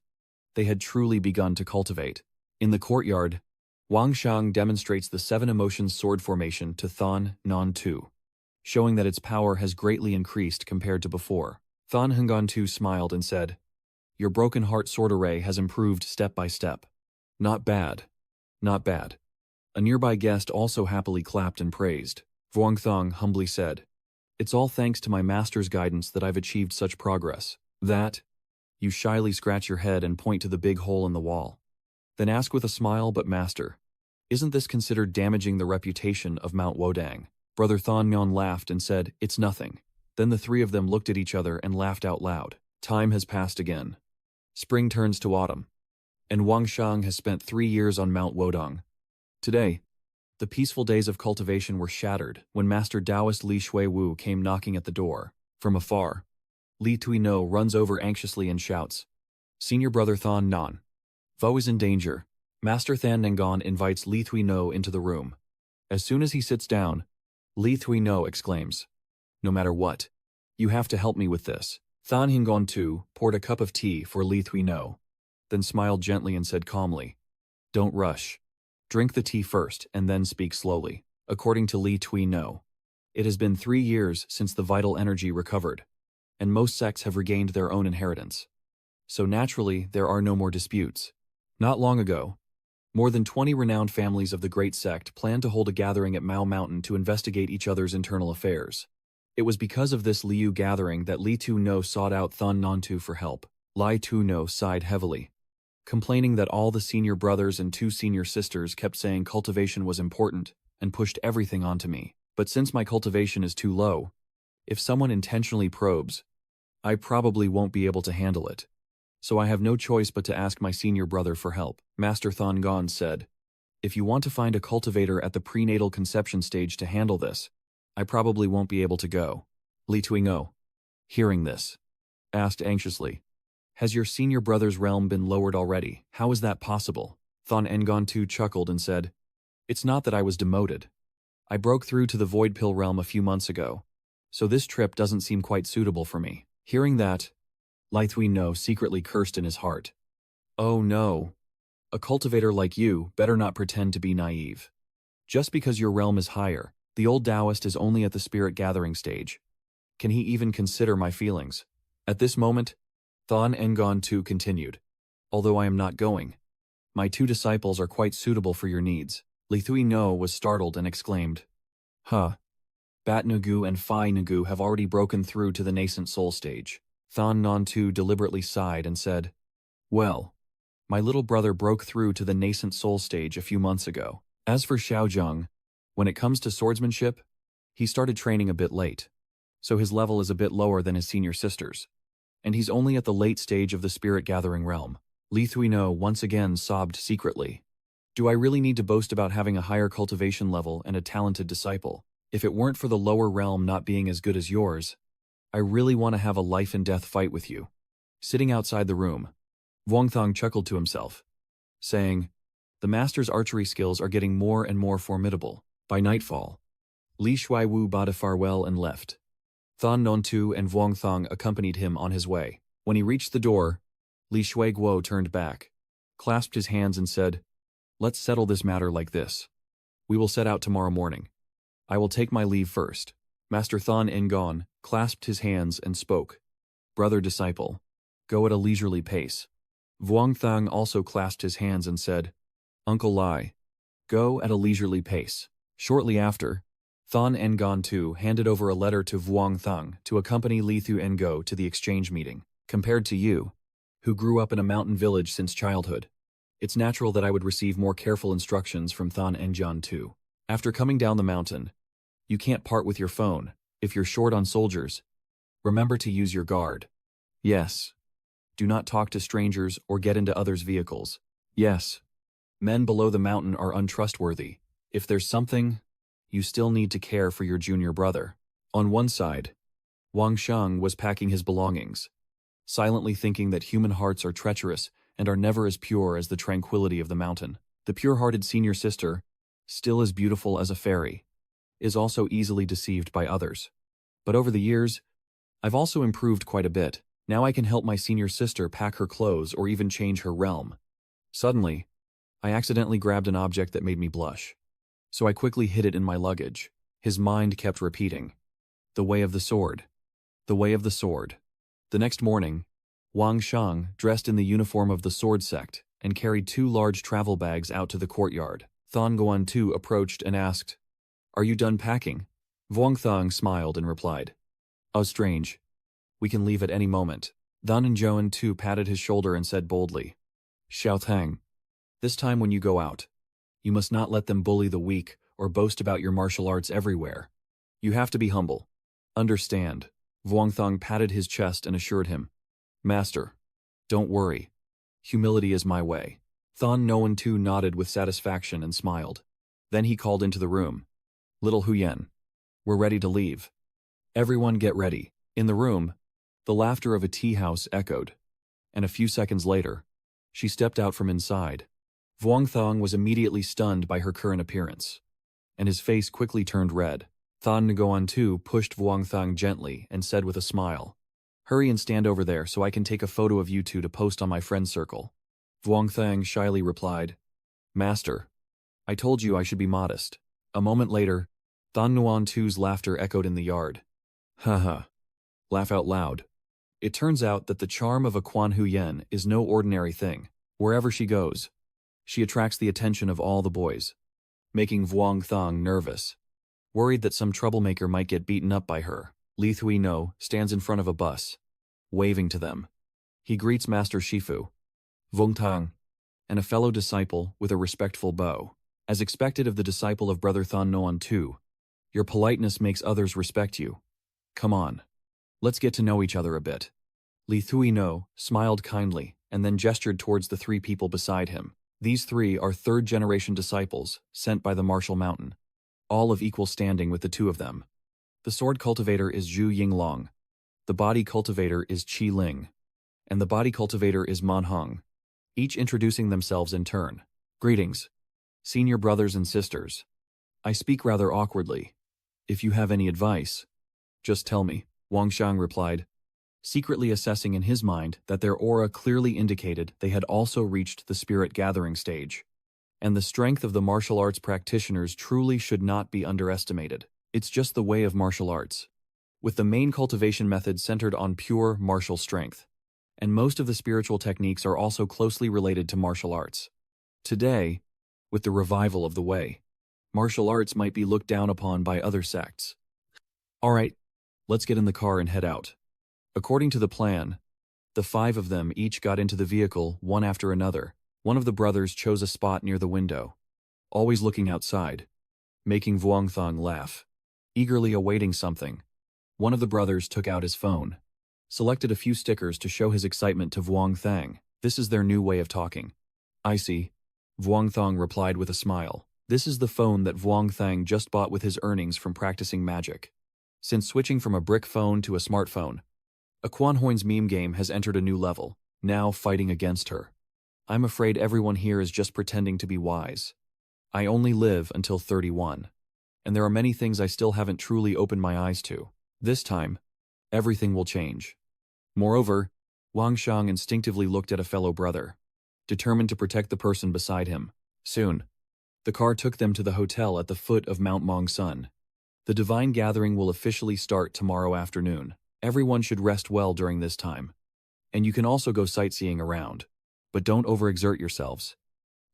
they had truly begun to cultivate. In the courtyard, Wang Shang demonstrates the 7 emotions sword formation to Than Ngon Tu, showing that its power has greatly increased compared to before. Than Hengon Tu smiled and said, "Your broken heart sword array has improved step by step. Not bad. Not bad." A nearby guest also happily clapped and praised. Vuong Thang humbly said, "It's all thanks to my master's guidance that I've achieved such progress." That, you shyly scratch your head and point to the big hole in the wall. Then ask with a smile, "But master, isn't this considered damaging the reputation of Mount Wodang?" Brother Than Ngon laughed and said, "It's nothing." Then the 3 of them looked at each other and laughed out loud. Time has passed again. Spring turns to autumn, and Wang Shang has spent 3 years on Mount Wodong. Today, the peaceful days of cultivation were shattered when Master Taoist Li Shuiwu came knocking at the door. From afar, Li Tuino runs over anxiously and shouts, "Senior brother Than Nan, Vo is in danger." Master Than Ngon invites Li Tuino into the room. As soon as he sits down, Li Tuino exclaims, "No matter what, you have to help me with this." Than Hengon Tu poured a cup of tea for Li Tuino, then smiled gently and said calmly, "Don't rush. Drink the tea first and then speak slowly." According to Li Tuino, it has been 3 years since the vital energy recovered, and most sects have regained their own inheritance. So naturally, there are no more disputes. Not long ago, more than 20 renowned families of the Great Sect planned to hold a gathering at Mao Mountain to investigate each other's internal affairs. It was because of this Liu gathering that Li Tu No sought out Than Ngon Tu for help. Li Tu No sighed heavily, complaining that all the senior brothers and 2 senior sisters kept saying cultivation was important and pushed everything onto me. But since my cultivation is too low, if someone intentionally probes, I probably won't be able to handle it. So I have no choice but to ask my senior brother for help. Master Than Ngon said, "If you want to find a cultivator at the prenatal conception stage to handle this, I probably won't be able to go." Li Tuino, hearing this, asked anxiously, "Has your senior brother's realm been lowered already? How is that possible?" Than Ngon Tu chuckled and said, It's not that I was demoted. I broke through to the Void Pill realm a few months ago, so this trip doesn't seem quite suitable for me. Hearing that, Li Thui No secretly cursed in his heart. Oh no. A cultivator like you better not pretend to be naive. Just because your realm is higher, the old Taoist is only at the spirit gathering stage. Can he even consider my feelings? At this moment, Thon Ngon Tu continued. Although I am not going, my 2 disciples are quite suitable for your needs. Li Thui No was startled and exclaimed, Huh. Bat Nugu and Phi Nugu have already broken through to the nascent soul stage. Thon Non Tu deliberately sighed and said, Well, my little brother broke through to the nascent soul stage a few months ago. As for Xiaozheng, when it comes to swordsmanship, he started training a bit late, so his level is a bit lower than his senior sisters, and he's only at the late stage of the spirit gathering realm. Li Thui No once again sobbed secretly. Do I really need to boast about having a higher cultivation level and a talented disciple? If it weren't for the lower realm not being as good as yours, I really want to have a life-and-death fight with you. Sitting outside the room, Vuongthong chuckled to himself, saying, The master's archery skills are getting more and more formidable. By nightfall, Li Shuaiwu bade farewell and left. Thon Nontu and Vuongthong accompanied him on his way. When he reached the door, Li Shuaiguo turned back, clasped his hands and said, Let's settle this matter like this. We will set out tomorrow morning. I will take my leave first. Master Thon Ngon clasped his hands and spoke. Brother disciple, go at a leisurely pace. Vuongthong also clasped his hands and said, Uncle Lai, go at a leisurely pace. Shortly after, Thon Ngon Tu handed over a letter to Vuongthong to accompany Li Thu Ngo to the exchange meeting. Compared to you, who grew up in a mountain village since childhood, it's natural that I would receive more careful instructions from Thon Ngon Tu. After coming down the mountain, you can't part with your phone. If you're short on soldiers, remember to use your guard. Yes. Do not talk to strangers or get into others' vehicles. Yes. Men below the mountain are untrustworthy. If there's something, you still need to care for your junior brother. On one side, Wang Sheng was packing his belongings, silently thinking that human hearts are treacherous and are never as pure as the tranquility of the mountain. The pure-hearted senior sister, still as beautiful as a fairy, is also easily deceived by others. But over the years, I've also improved quite a bit. Now I can help my senior sister pack her clothes or even change her realm. Suddenly, I accidentally grabbed an object that made me blush, so I quickly hid it in my luggage. His mind kept repeating, The way of the sword. The way of the sword. The next morning, Wang Sheng dressed in the uniform of the sword sect and carried 2 large travel bags out to the courtyard. Thon Guan Tu approached and asked, Are you done packing? Vuongthong smiled and replied, Oh, strange. We can leave at any moment. Thon Njoan Tu patted his shoulder and said boldly, Xiaothang, this time when you go out, you must not let them bully the weak or boast about your martial arts everywhere. You have to be humble. Understand. Vuongthong patted his chest and assured him, Master, don't worry. Humility is my way. Thon Noan Tu nodded with satisfaction and smiled. Then he called into the room, Little Huyen, we're ready to leave. Everyone get ready. In the room, the laughter of a tea house echoed, and a few seconds later, she stepped out from inside. Vuongthong was immediately stunned by her current appearance, and his face quickly turned red. Thon Ngoan Tu pushed Vuongthong gently and said with a smile, Hurry and stand over there so I can take a photo of you two to post on my friend circle. Vuongthong shyly replied, Master, I told you I should be modest. A moment later, Thon Nguan Tu's laughter echoed in the yard. Haha. Laugh out loud. It turns out that the charm of a Quan Huyen is no ordinary thing. Wherever she goes, she attracts the attention of all the boys, making Vuongthong nervous. Worried that some troublemaker might get beaten up by her, Li Thui No stands in front of a bus, waving to them. He greets Master Shifu, Vuongthong, and a fellow disciple with a respectful bow. As expected of the disciple of Brother Thon Noan Tu, your politeness makes others respect you. Come on. Let's get to know each other a bit. Li Thui No smiled kindly and then gestured towards the 3 people beside him. These 3 are 3rd-generation disciples sent by the Martial Mountain, all of equal standing with the 2 of them. The sword cultivator is Zhu Yinglong, the body cultivator is Qi Ling, and the body cultivator is Man Heng, each introducing themselves in turn. Greetings. Senior brothers and sisters. I speak rather awkwardly. If you have any advice, just tell me, Wang Xiang replied, secretly assessing in his mind that their aura clearly indicated they had also reached the spirit gathering stage. And the strength of the martial arts practitioners truly should not be underestimated. It's just the way of martial arts, with the main cultivation method centered on pure martial strength. And most of the spiritual techniques are also closely related to martial arts. Today, with the revival of the way, martial arts might be looked down upon by other sects. Alright, let's get in the car and head out. According to the plan, the 5 of them each got into the vehicle one after another. One of the brothers chose a spot near the window, always looking outside, making Vuongthong laugh, eagerly awaiting something. One of the brothers took out his phone, selected a few stickers to show his excitement to Vuongthang. This is their new way of talking. I see, Vuongthong replied with a smile. This is the phone that Vuongthang just bought with his earnings from practicing magic. Since switching from a brick phone to a smartphone, a Quanhoin's meme game has entered a new level, now fighting against her. I'm afraid everyone here is just pretending to be wise. I only live until 31, and there are many things I still haven't truly opened my eyes to. This time, everything will change. Moreover, Wang Xiang instinctively looked at a fellow brother, determined to protect the person beside him. Soon, the car took them to the hotel at the foot of Mount Mao. The divine gathering will officially start tomorrow afternoon. Everyone should rest well during this time. And you can also go sightseeing around. But don't overexert yourselves.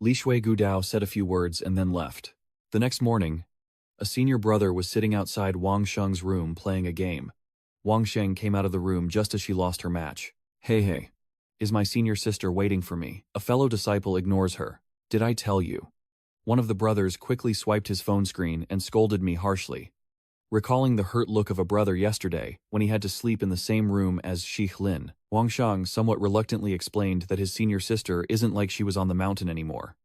Li Shui Gudao said a few words and then left. The next morning, a senior brother was sitting outside Wang Sheng's room playing a game. Wang Sheng came out of the room just as she lost her match. Hey, is my senior sister waiting for me? A fellow disciple ignores her. Did I tell you? One of the brothers quickly swiped his phone screen and scolded me harshly. Recalling the hurt look of a brother yesterday when he had to sleep in the same room as Sheikh Lin, Wang Shang somewhat reluctantly explained that his senior sister isn't like she was on the mountain anymore,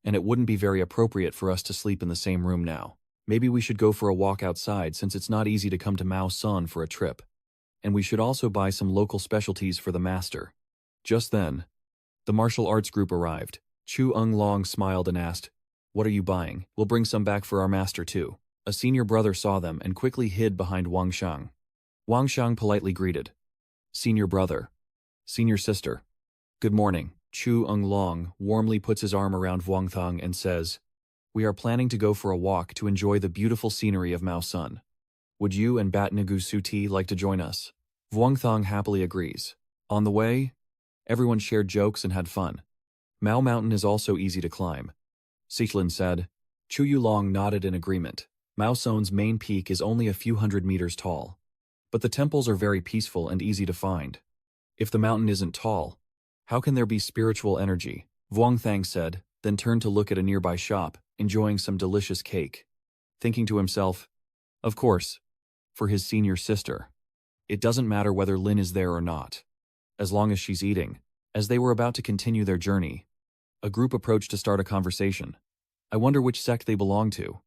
and it wouldn't be very appropriate for us to sleep in the same room now. Maybe we should go for a walk outside since it's not easy to come to Mao Sun for a trip. And we should also buy some local specialties for the master. Just then, the martial arts group arrived. Chu Eng Long smiled and asked, "What are you buying? We'll bring some back for our master too." A senior brother saw them and quickly hid behind Wang Shang. Wang Shang politely greeted, "Senior brother. Senior sister. Good morning." Chu Eng Long warmly puts his arm around Vuongthang and says, "We are planning to go for a walk to enjoy the beautiful scenery of Mao Sun. Would you and Batnagu Suti like to join us?" Vuongthang happily agrees. On the way, everyone shared jokes and had fun. Mao Mountain is also easy to climb, Sichlin said. Chu Yulong nodded in agreement. Mao Sun's main peak is only a few hundred meters tall, but the temples are very peaceful and easy to find. If the mountain isn't tall, how can there be spiritual energy? Vuongthang said, then turned to look at a nearby shop, enjoying some delicious cake. Thinking to himself, of course, for his senior sister. It doesn't matter whether Lin is there or not, as long as she's eating. As they were about to continue their journey, a group approached to start a conversation. I wonder which sect they belong to.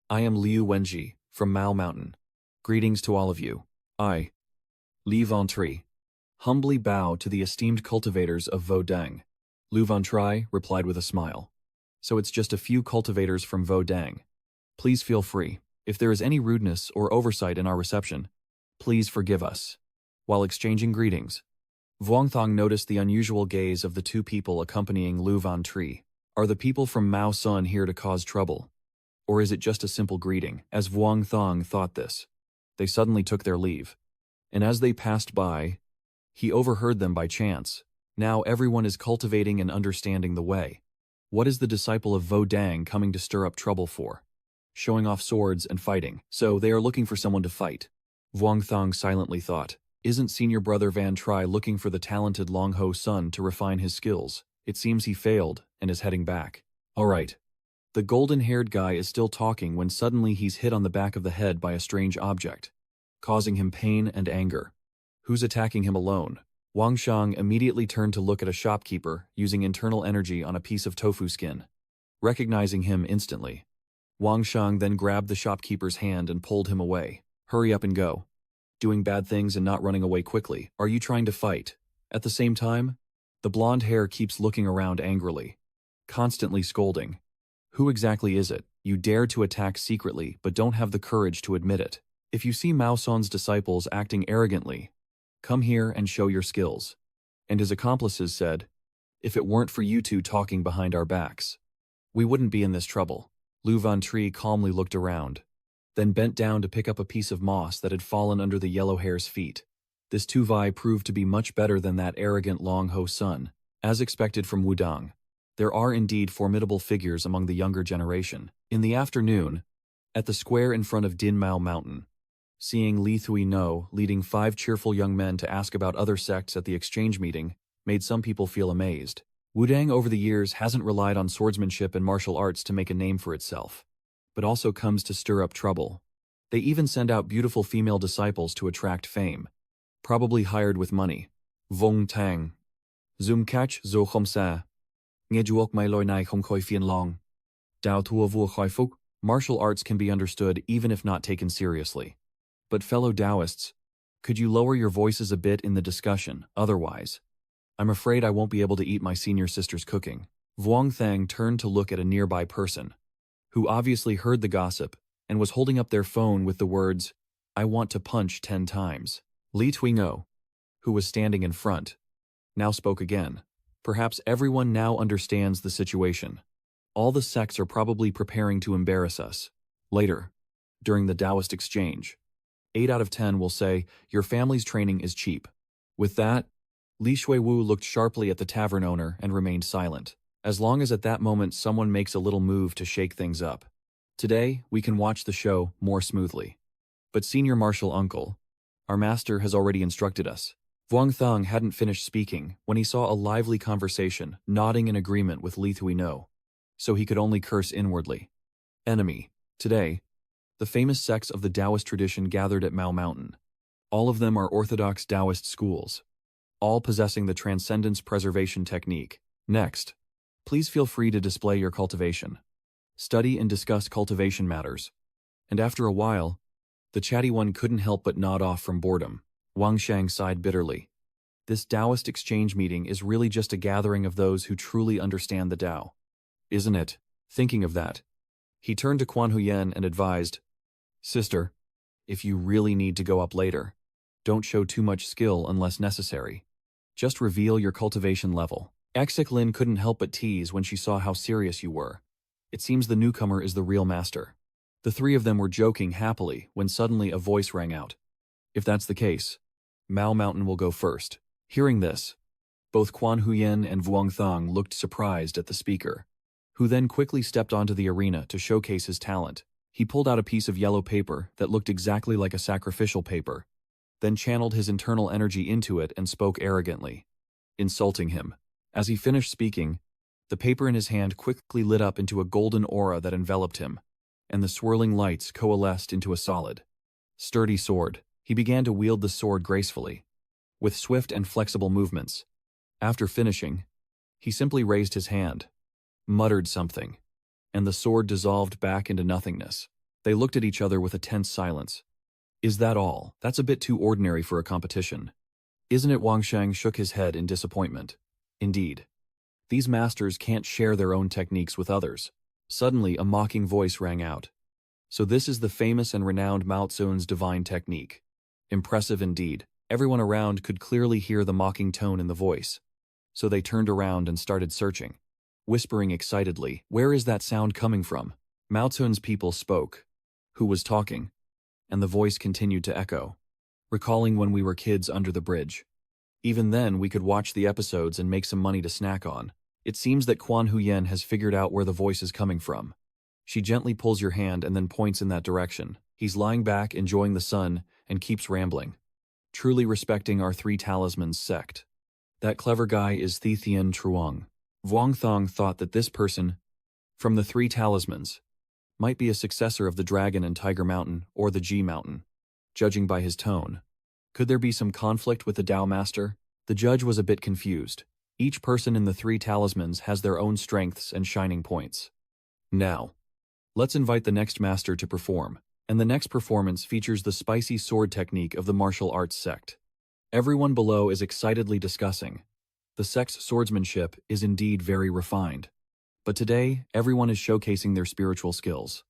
I am Liu Wenji, from Mao Mountain. Greetings to all of you. I, Li Ventri, humbly bow to the esteemed cultivators of Vodang. Lu Ventri replied with a smile. So it's just a few cultivators from Vodang. Please feel free. If there is any rudeness or oversight in our reception, please forgive us. While exchanging greetings, Vuongthang noticed the unusual gaze of the two people accompanying Lu Ventri. Are the people from Mao Sun here to cause trouble? Or is it just a simple greeting? As Vuongthang thought this, they suddenly took their leave. And as they passed by, he overheard them by chance. Now everyone is cultivating and understanding the way. What is the disciple of Vodang coming to stir up trouble for? Showing off swords and fighting. So they are looking for someone to fight. Vuongthang silently thought, isn't senior brother Van Tri looking for the talented Long Ho Sun to refine his skills? It seems he failed and is heading back. Alright. The golden-haired guy is still talking when suddenly he's hit on the back of the head by a strange object, causing him pain and anger. Who's attacking him alone? Wang Shang immediately turned to look at a shopkeeper using internal energy on a piece of tofu skin. Recognizing him instantly, Wang Shang then grabbed the shopkeeper's hand and pulled him away. Hurry up and go. Doing bad things and not running away quickly. Are you trying to fight? At the same time, the blonde hair keeps looking around angrily, constantly scolding. Who exactly is it? You dare to attack secretly but don't have the courage to admit it. If you see Mao Son's disciples acting arrogantly, come here and show your skills. And his accomplices said, if it weren't for you two talking behind our backs, we wouldn't be in this trouble. Lu Van-Tri calmly looked around, then bent down to pick up a piece of moss that had fallen under the yellow hare's feet. This Tuvai proved to be much better than that arrogant Long Ho Sun. As expected from Wudang, there are indeed formidable figures among the younger generation. In the afternoon, at the square in front of Mao Mountain, seeing Li Thui No leading 5 cheerful young men to ask about other sects at the exchange meeting made some people feel amazed. Wudang over the years hasn't relied on swordsmanship and martial arts to make a name for itself, but also comes to stir up trouble. They even send out beautiful female disciples to attract fame, probably hired with money. Vong Tang. Zum Kach Zo Khomsa. Ngejuok Mai Loi Nai Khom Khoi Fien Long. Dao Tua Vu Khoi Fuk. Martial arts can be understood even if not taken seriously. But fellow Taoists, could you lower your voices a bit in the discussion, otherwise I'm afraid I won't be able to eat my senior sister's cooking. Vuong Thang turned to look at a nearby person, who obviously heard the gossip and was holding up their phone with the words, I want to punch 10 times. Li Tuingo, who was standing in front, now spoke again. Perhaps everyone now understands the situation. All the sects are probably preparing to embarrass us. Later, during the Taoist exchange, 8 out of 10 will say, your family's training is cheap. With that, Li Shuiwu looked sharply at the tavern owner and remained silent, as long as at that moment someone makes a little move to shake things up. Today, we can watch the show more smoothly. But Senior Marshal Uncle, our master has already instructed us. Vuong Thang hadn't finished speaking when he saw a lively conversation nodding in agreement with Li Thui No, so he could only curse inwardly. Enemy. Today, the famous sects of the Taoist tradition gathered at Mao Mountain. All of them are orthodox Taoist schools, all possessing the transcendence preservation technique. Next, please feel free to display your cultivation. Study and discuss cultivation matters. And after a while, the chatty one couldn't help but nod off from boredom. Wang Shang sighed bitterly. This Taoist exchange meeting is really just a gathering of those who truly understand the Tao. Isn't it? Thinking of that, he turned to Quan Huyen and advised, Sister, if you really need to go up later, don't show too much skill unless necessary. Just reveal your cultivation level. Exik Lin couldn't help but tease when she saw how serious you were. It seems the newcomer is the real master. The 3 of them were joking happily when suddenly a voice rang out. If that's the case, Mao Mountain will go first. Hearing this, both Quan Huyen and Vuong Thang looked surprised at the speaker, who then quickly stepped onto the arena to showcase his talent. He pulled out a piece of yellow paper that looked exactly like a sacrificial paper, then channeled his internal energy into it and spoke arrogantly, insulting him. As he finished speaking, the paper in his hand quickly lit up into a golden aura that enveloped him, and the swirling lights coalesced into a solid, sturdy sword. He began to wield the sword gracefully, with swift and flexible movements. After finishing, he simply raised his hand, muttered something, and the sword dissolved back into nothingness. They looked at each other with a tense silence. Is that all? That's a bit too ordinary for a competition. Isn't it? Wang Shang shook his head in disappointment. Indeed. These masters can't share their own techniques with others. Suddenly, a mocking voice rang out. So this is the famous and renowned Mao Tzu's divine technique. Impressive indeed. Everyone around could clearly hear the mocking tone in the voice. So they turned around and started searching, whispering excitedly, where is that sound coming from? Mao Tzu's people spoke. Who was talking? And the voice continued to echo. Recalling when we were kids under the bridge. Even then, we could watch the episodes and make some money to snack on. It seems that Quan Huyen has figured out where the voice is coming from. She gently pulls your hand and then points in that direction. He's lying back, enjoying the sun, and keeps rambling. Truly respecting our 3 talismans sect. That clever guy is Thien Truong. Vuong Thang thought that this person, from the 3 talismans, might be a successor of the Dragon and Tiger Mountain or the G Mountain, judging by his tone. Could there be some conflict with the Tao Master? The judge was a bit confused. Each person in the 3 talismans has their own strengths and shining points. Now, let's invite the next master to perform, and the next performance features the spicy sword technique of the martial arts sect. Everyone below is excitedly discussing. The sect's swordsmanship is indeed very refined. But today, everyone is showcasing their spiritual skills.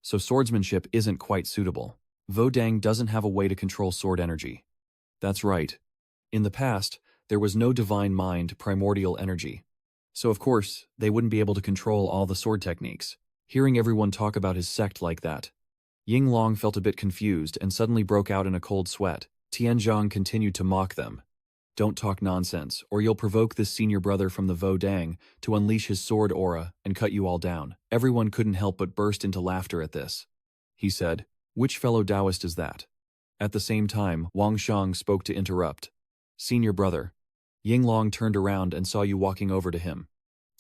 So swordsmanship isn't quite suitable. Vodang doesn't have a way to control sword energy. That's right. In the past, there was no divine mind, primordial energy. So of course, they wouldn't be able to control all the sword techniques. Hearing everyone talk about his sect like that, Yinyang felt a bit confused and suddenly broke out in a cold sweat. Tianzhong continued to mock them. Don't talk nonsense, or you'll provoke this senior brother from the Vodang to unleash his sword aura and cut you all down. Everyone couldn't help but burst into laughter at this. He said, "Which fellow Taoist is that?" At the same time, Wang Shang spoke to interrupt. "Senior brother." Yinyang turned around and saw you walking over to him.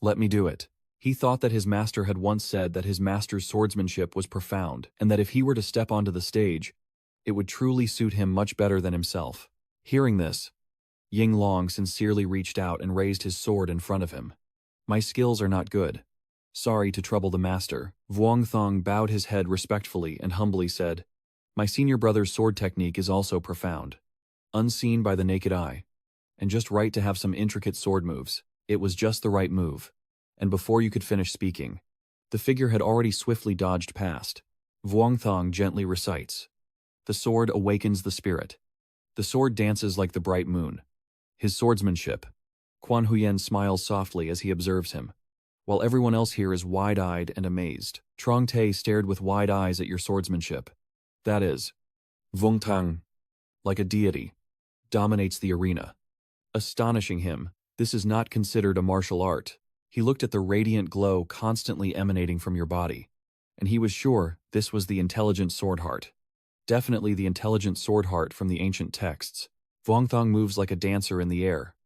"Let me do it." He thought that his master had once said that his master's swordsmanship was profound, and that if he were to step onto the stage, it would truly suit him much better than himself. Hearing this, Yinyang sincerely reached out and raised his sword in front of him. "My skills are not good. Sorry to trouble the master." Vuongthong bowed his head respectfully and humbly said, "My senior brother's sword technique is also profound, unseen by the naked eye, and just right to have some intricate sword moves." It was just the right move. And before you could finish speaking, the figure had already swiftly dodged past. Vuongthong gently recites, "The sword awakens the spirit. The sword dances like the bright moon." His swordsmanship. Quan Huyen smiles softly as he observes him, while everyone else here is wide-eyed and amazed. Trong Te stared with wide eyes at your swordsmanship. That is, Vuongthong, like a deity, dominates the arena. Astonishing him, this is not considered a martial art. He looked at the radiant glow constantly emanating from your body, and he was sure this was the intelligent sword heart. Definitely the intelligent sword heart from the ancient texts. Vuongthong moves like a dancer in the air,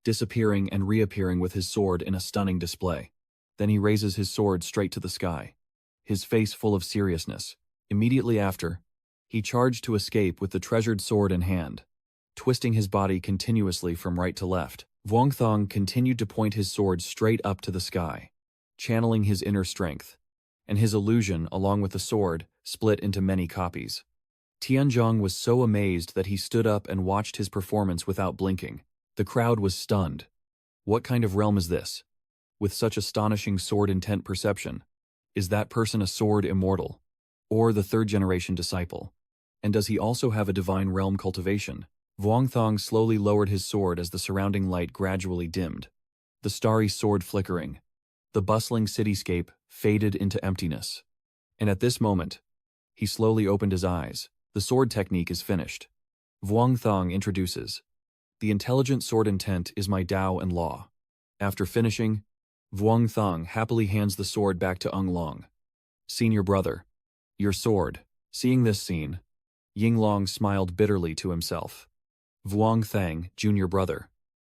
disappearing and reappearing with his sword in a stunning display. Then he raises his sword straight to the sky, his face full of seriousness. Immediately after, he charged to escape with the treasured sword in hand, twisting his body continuously from right to left. Vuongthong continued to point his sword straight up to the sky, channeling his inner strength, and his illusion, along with the sword, split into many copies. Tianzhong was so amazed that he stood up and watched his performance without blinking. The crowd was stunned. What kind of realm is this? With such astonishing sword intent perception, is that person a sword immortal, or the third-generation disciple? And does he also have a divine realm cultivation? Vuongthong slowly lowered his sword as the surrounding light gradually dimmed, the starry sword flickering. The bustling cityscape faded into emptiness. And at this moment, he slowly opened his eyes. The sword technique is finished. Vuongthong introduces, "The intelligent sword intent is my Tao and law." After finishing, Vuongthong happily hands the sword back to Long. "Senior brother, your sword." Seeing this scene, Yinyang smiled bitterly to himself. Vuongthong, junior brother.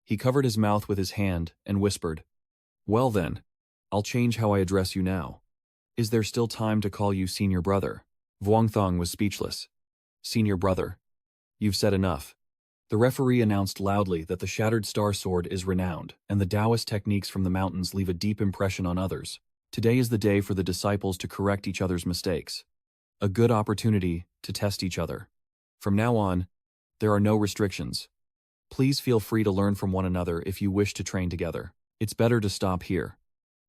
He covered his mouth with his hand and whispered, "Well then, I'll change how I address you now. Is there still time to call you senior brother?" Vuongthong was speechless. "Senior brother, you've said enough." The referee announced loudly that the shattered star sword is renowned, and the Taoist techniques from the mountains leave a deep impression on others. Today is the day for the disciples to correct each other's mistakes. A good opportunity to test each other. From now on, there are no restrictions. Please feel free to learn from one another if you wish to train together. It's better to stop here.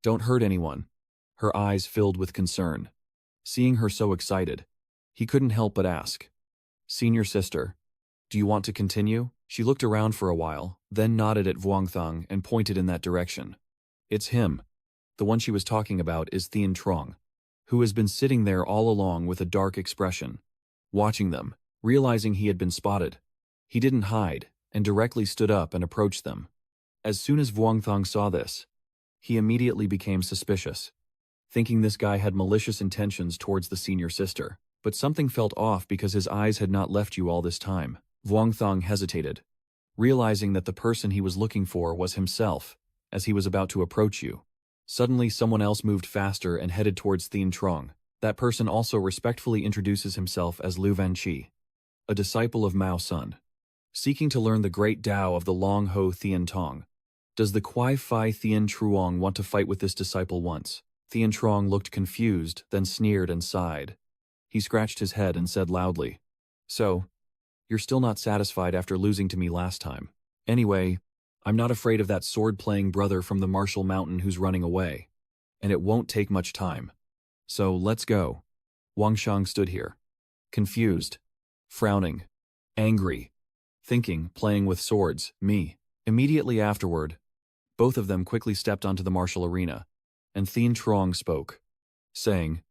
Don't hurt anyone. Her eyes filled with concern. Seeing her so excited, he couldn't help but ask, "Senior sister, do you want to continue?" She looked around for a while, then nodded at Vuongthong and pointed in that direction. It's him. The one she was talking about is Thien Trong, who has been sitting there all along with a dark expression, watching them. Realizing he had been spotted, he didn't hide and directly stood up and approached them. As soon as Vuongthong saw this, he immediately became suspicious, thinking this guy had malicious intentions towards the senior sister. But something felt off because his eyes had not left you all this time. Vuongthong hesitated, realizing that the person he was looking for was himself, as he was about to approach you. Suddenly someone else moved faster and headed towards Thien Trong. That person also respectfully introduces himself as Lu Vanqi, a disciple of Mao Sun, seeking to learn the great Tao of the Long Ho Thien Tong. Does the Kwai Phi Thien Truong want to fight with this disciple once? Thien Trong looked confused, then sneered and sighed. He scratched his head and said loudly, "So, you're still not satisfied after losing to me last time. Anyway, I'm not afraid of that sword-playing brother from the Martial Mountain who's running away. and it won't take much time. So, let's go. Wang Shang stood here, confused, frowning, angry, thinking, playing with swords, me. Immediately afterward, both of them quickly stepped onto the martial arena, and Thien Trong spoke, saying,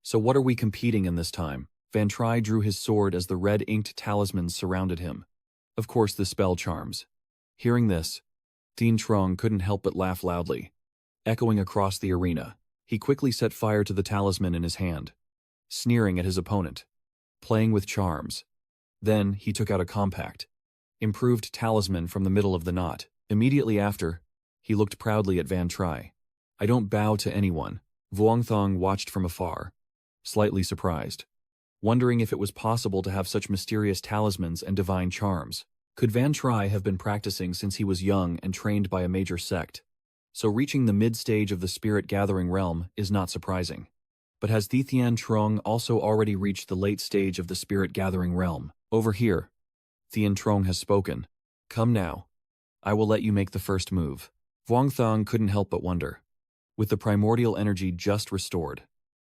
"So what are we competing in this time?" Van Try drew his sword as the red-inked talismans surrounded him. Of course, the spell charms. Hearing this, Thien Trong couldn't help but laugh loudly. Echoing across the arena, he quickly set fire to the talisman in his hand, sneering at his opponent, playing with charms. Then he took out a compact, improved talisman from the middle of the knot. Immediately after, he looked proudly at Van Try. "I don't bow to anyone." Vuong Thong watched from afar, slightly surprised, wondering if it was possible to have such mysterious talismans and divine charms. Could Van Try have been practicing since he was young and trained by a major sect? So reaching the mid-stage of the spirit-gathering realm is not surprising. But has Thien Trong also already reached the late stage of the spirit-gathering realm? Over here, Thien Trong has spoken. "Come now. I will let you make the first move." Vuong Thong couldn't help but wonder. With the primordial energy just restored,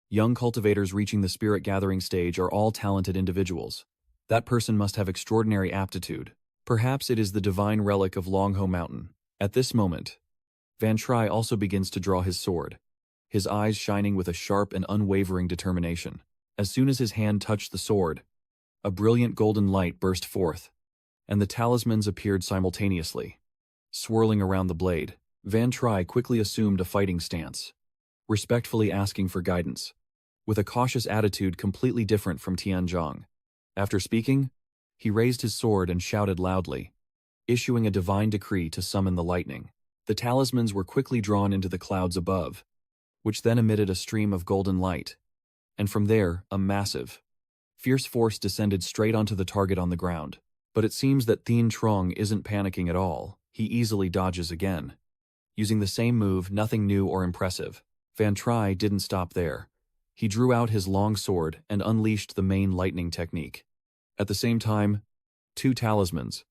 young cultivators reaching the spirit-gathering stage are all talented individuals. That person must have extraordinary aptitude. Perhaps it is the divine relic of Mao Mountain. At this moment, Van Try also begins to draw his sword, his eyes shining with a sharp and unwavering determination. As soon as his hand touched the sword, a brilliant golden light burst forth, and the talismans appeared simultaneously. Swirling around the blade, Van Try quickly assumed a fighting stance, respectfully asking for guidance, with a cautious attitude completely different from Tianzhong. After speaking, he raised his sword and shouted loudly, issuing a divine decree to summon the lightning. The talismans were quickly drawn into the clouds above, which then emitted a stream of golden light, and from there, a massive, fierce force descended straight onto the target on the ground. But it seems that Thien Trong isn't panicking at all. He easily dodges again. Using the same move, nothing new or impressive. Van Try didn't stop there. He drew out his long sword and unleashed the main lightning technique. At the same time, two talismans,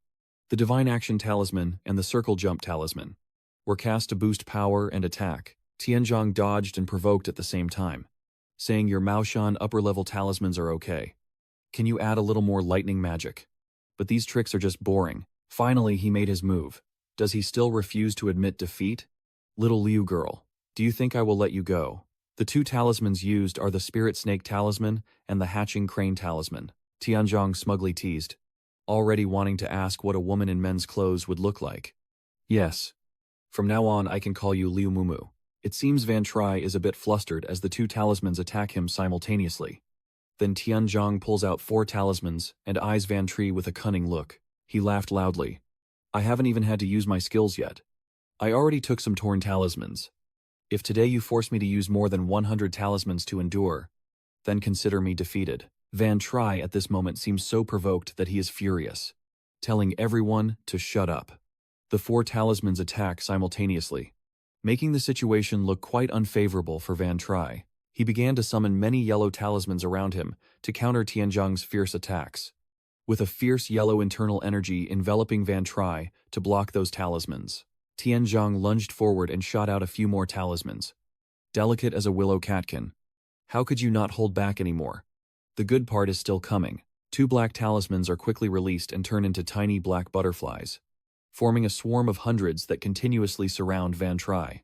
the Divine Action Talisman and the Circle Jump Talisman, were cast to boost power and attack. Tianzhong dodged and provoked at the same time, saying, "Your Maoshan upper-level talismans are okay. Can you add a little more lightning magic? But these tricks are just boring." Finally, he made his move. Does he still refuse to admit defeat? "Little Liu girl, do you think I will let you go?" The two talismans used are the Spirit Snake Talisman and the Hatching Crane Talisman. Tianzhong smugly teased, already wanting to ask what a woman in men's clothes would look like. "Yes. From now on, I can call you Liu Mumu." It seems Van Try is a bit flustered as the two talismans attack him simultaneously. Then Tianzhong pulls out 4 talismans and eyes Van Try with a cunning look. He laughed loudly. "I haven't even had to use my skills yet. I already took some torn talismans. If today you force me to use more than 100 talismans to endure, then consider me defeated." Van Try at this moment seems so provoked that he is furious, telling everyone to shut up. The 4 talismans attack simultaneously, making the situation look quite unfavorable for Van Try. He began to summon many yellow talismans around him to counter Tianzhong's fierce attacks, with a fierce yellow internal energy enveloping Van Try to block those talismans. Tianzhong lunged forward and shot out a few more talismans, delicate as a willow catkin. How could you not hold back anymore? The good part is still coming. 2 black talismans are quickly released and turn into tiny black butterflies, forming a swarm of hundreds that continuously surround Van Try.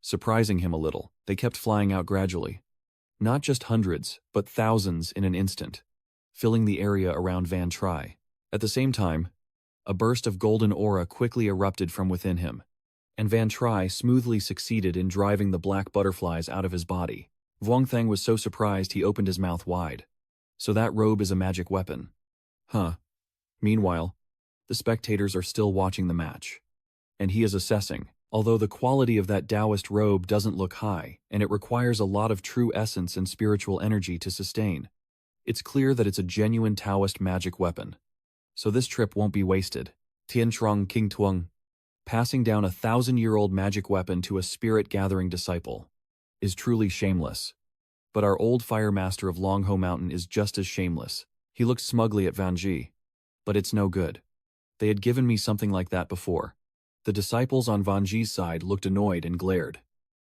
Surprising him a little, they kept flying out gradually. Not just hundreds, but thousands in an instant, filling the area around Van Try. At the same time, a burst of golden aura quickly erupted from within him, and Van Try smoothly succeeded in driving the black butterflies out of his body. Vuong Thang was so surprised he opened his mouth wide. So that robe is a magic weapon. Huh. Meanwhile, the spectators are still watching the match, and he is assessing. Although the quality of that Taoist robe doesn't look high, and it requires a lot of true essence and spiritual energy to sustain, it's clear that it's a genuine Taoist magic weapon. So this trip won't be wasted. Tian Trong King Tuong, passing down a 1,000-year-old magic weapon to a spirit-gathering disciple, is truly shameless. But our old fire master of Mao Mountain is just as shameless. He looked smugly at Van Ji. But it's no good. They had given me something like that before. The disciples on Van Ji's side looked annoyed and glared,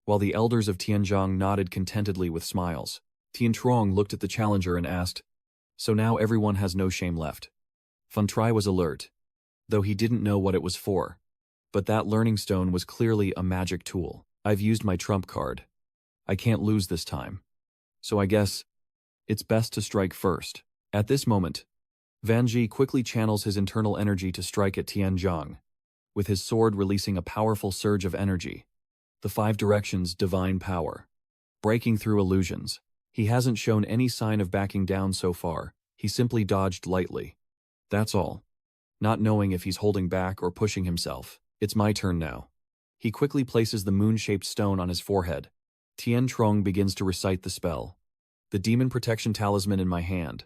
while the elders of Tianzhong nodded contentedly with smiles. Tian Truong looked at the challenger and asked, "So now everyone has no shame left?" Fan Tri was alert, though he didn't know what it was for. But that learning stone was clearly a magic tool. "I've used my trump card. I can't lose this time. So I guess it's best to strike first." At this moment, Van Ji quickly channels his internal energy to strike at Tianzhong, with his sword releasing a powerful surge of energy. The 5 directions divine power. Breaking through illusions. He hasn't shown any sign of backing down so far, he simply dodged lightly. That's all. Not knowing if he's holding back or pushing himself. It's my turn now. He quickly places the moon-shaped stone on his forehead. Tian Truong begins to recite the spell. The demon protection talisman in my hand.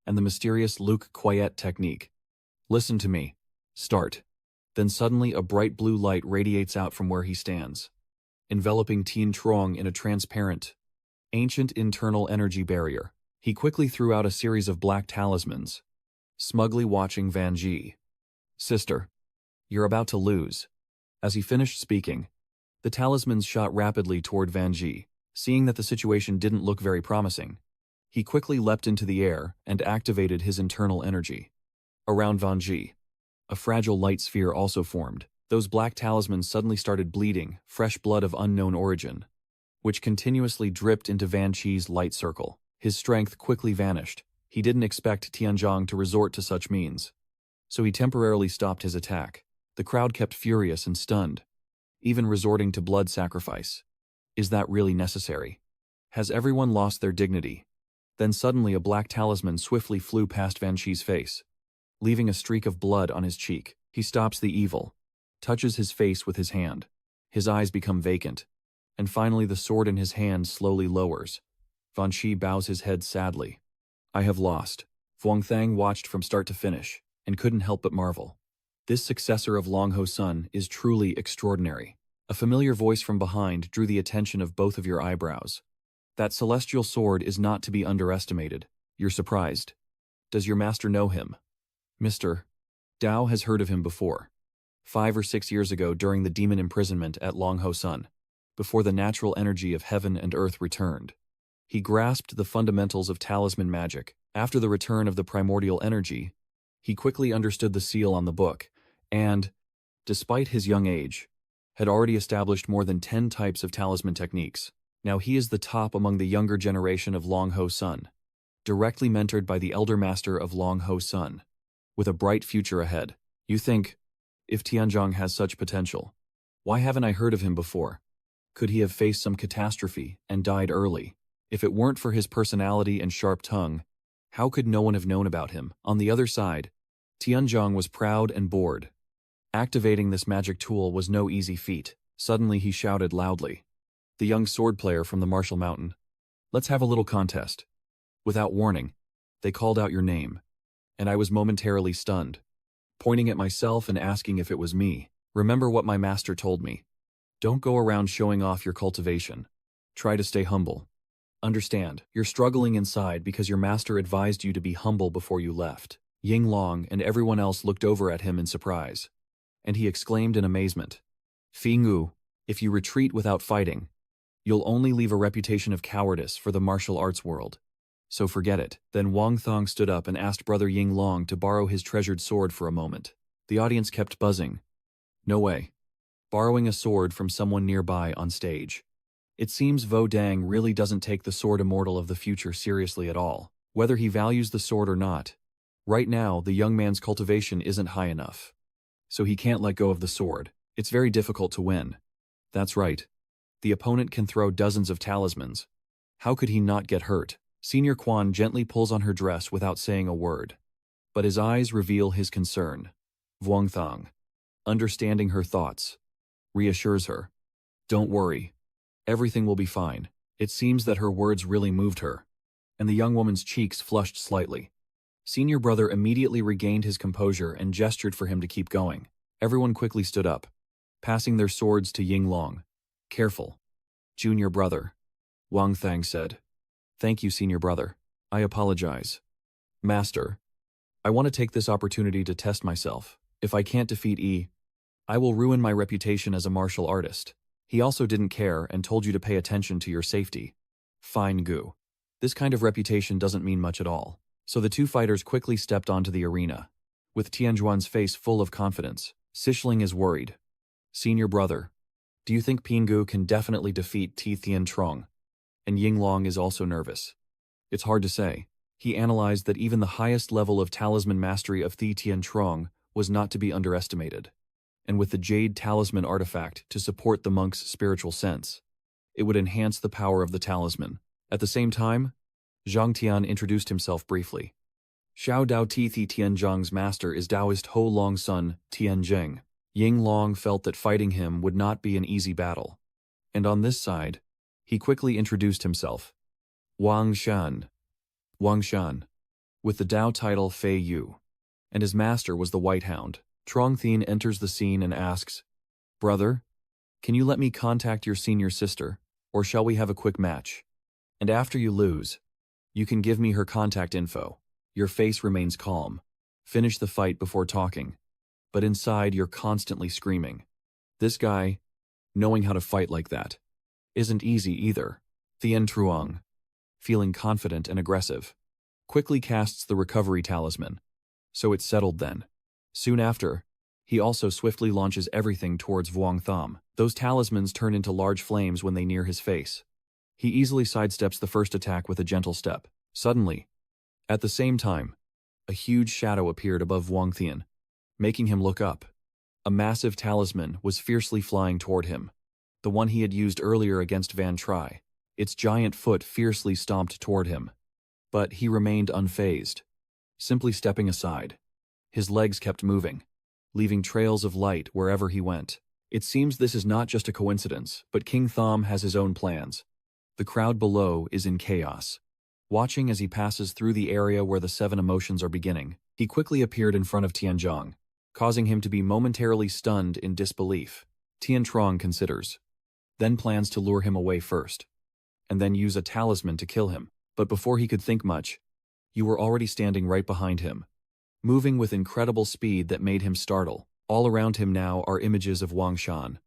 And the mysterious Luke Quiet technique. Listen to me. Start. Then suddenly a bright blue light radiates out from where he stands, enveloping Tian Truong in a transparent, ancient internal energy barrier. He quickly threw out a series of black talismans, smugly watching Van Ji. "Sister, you're about to lose." As he finished speaking, the talismans shot rapidly toward Van Ji. Seeing that the situation didn't look very promising, he quickly leapt into the air and activated his internal energy. Around Van Ji, a fragile light sphere also formed. Those black talismans suddenly started bleeding, fresh blood of unknown origin, which continuously dripped into Van Ji's light circle. His strength quickly vanished. He didn't expect Tianzhong to resort to such means, so he temporarily stopped his attack. The crowd kept furious and stunned, even resorting to blood sacrifice. Is that really necessary? Has everyone lost their dignity? Then suddenly a black talisman swiftly flew past Van Ji's face, leaving a streak of blood on his cheek. He stops the evil, touches his face with his hand. His eyes become vacant, and finally the sword in his hand slowly lowers. Van Ji bows his head sadly. "I have lost." Vuong Thang watched from start to finish, and couldn't help but marvel. This successor of Long Ho Sun is truly extraordinary. A familiar voice from behind drew the attention of both of your eyebrows. "That celestial sword is not to be underestimated. You're surprised. Does your master know him?" "Mr. Dao has heard of him before. 5 or 6 years ago during the demon imprisonment at Long Ho Sun, before the natural energy of heaven and earth returned. He grasped the fundamentals of talisman magic. After the return of the primordial energy, he quickly understood the seal on the book, and, despite his young age, had already established more than 10 types of talisman techniques. Now he is the top among the younger generation of Long Ho Sun, directly mentored by the elder master of Long Ho Sun, with a bright future ahead. You think, if Tianzhong has such potential, why haven't I heard of him before? Could he have faced some catastrophe and died early? If it weren't for his personality and sharp tongue, how could no one have known about him? On the other side, Tianzhong was proud and bored. Activating this magic tool was no easy feat. Suddenly he shouted loudly, "The young sword player from the Martial Mountain. Let's have a little contest." Without warning, they called out your name, and I was momentarily stunned, pointing at myself and asking if it was me. Remember what my master told me. Don't go around showing off your cultivation. Try to stay humble. Understand, you're struggling inside because your master advised you to be humble before you left. Yinglong and everyone else looked over at him in surprise, and he exclaimed in amazement, "Fingu, if you retreat without fighting, you'll only leave a reputation of cowardice for the martial arts world. So forget it." Then Wang Thong stood up and asked Brother Yinglong to borrow his treasured sword for a moment. The audience kept buzzing. No way. Borrowing a sword from someone nearby on stage. It seems Vo Dang really doesn't take the sword immortal of the future seriously at all. Whether he values the sword or not, right now the young man's cultivation isn't high enough. So he can't let go of the sword. It's very difficult to win. That's right. The opponent can throw dozens of talismans. How could he not get hurt? Senior Quan gently pulls on her dress without saying a word, but his eyes reveal his concern. Vuong Thong, understanding her thoughts, reassures her. Don't worry. Everything will be fine. It seems that her words really moved her, and the young woman's cheeks flushed slightly. Senior brother immediately regained his composure and gestured for him to keep going. Everyone quickly stood up, passing their swords to Yinglong. Careful. Junior brother, Wang Thang said. Thank you, senior brother. I apologize. Master, I want to take this opportunity to test myself. If I can't defeat I will ruin my reputation as a martial artist. He also didn't care and told you to pay attention to your safety. Fine goo. This kind of reputation doesn't mean much at all. So the two fighters quickly stepped onto the arena. With Tianjuan's face full of confidence, Xishling is worried. Senior brother, do you think Pingu can definitely defeat Ti Tiantrong? And Yinglong is also nervous. It's hard to say. He analyzed that even the highest level of talisman mastery of Ti Tiantrong was not to be underestimated. And with the Jade Talisman artifact to support the monk's spiritual sense, it would enhance the power of the talisman. At the same time, Zhang Tian introduced himself briefly. Xiao Dao Ti Tianzhang's master is Taoist Ho Long's son, Tianzheng. Yinglong felt that fighting him would not be an easy battle. And on this side, he quickly introduced himself. Wang Shan, with the Dao title Fei Yu. And his master was the White Hound. Trong Thien enters the scene and asks, "Brother, can you let me contact your senior sister, or shall we have a quick match? And after you lose, you can give me her contact info." Your face remains calm. Finish the fight before talking. But inside you're constantly screaming. This guy, knowing how to fight like that, isn't easy either. Thien Truong, feeling confident and aggressive, quickly casts the recovery talisman. So it's settled then. Soon after, he also swiftly launches everything towards Vuong Tham. Those talismans turn into large flames when they near his face. He easily sidesteps the first attack with a gentle step. Suddenly, at the same time, a huge shadow appeared above Vuong Thien, making him look up. A massive talisman was fiercely flying toward him, the one he had used earlier against Van Tri. Its giant foot fiercely stomped toward him. But he remained unfazed, simply stepping aside. His legs kept moving, leaving trails of light wherever he went. It seems this is not just a coincidence, but King Tham has his own plans. The crowd below is in chaos. Watching as he passes through the area where the 7 emotions are beginning, he quickly appeared in front of Tianzhang, causing him to be momentarily stunned in disbelief. Tiantrong considers, then plans to lure him away first, and then use a talisman to kill him. But before he could think much, you were already standing right behind him, moving with incredible speed that made him startle. All around him now are images of Wang Shan,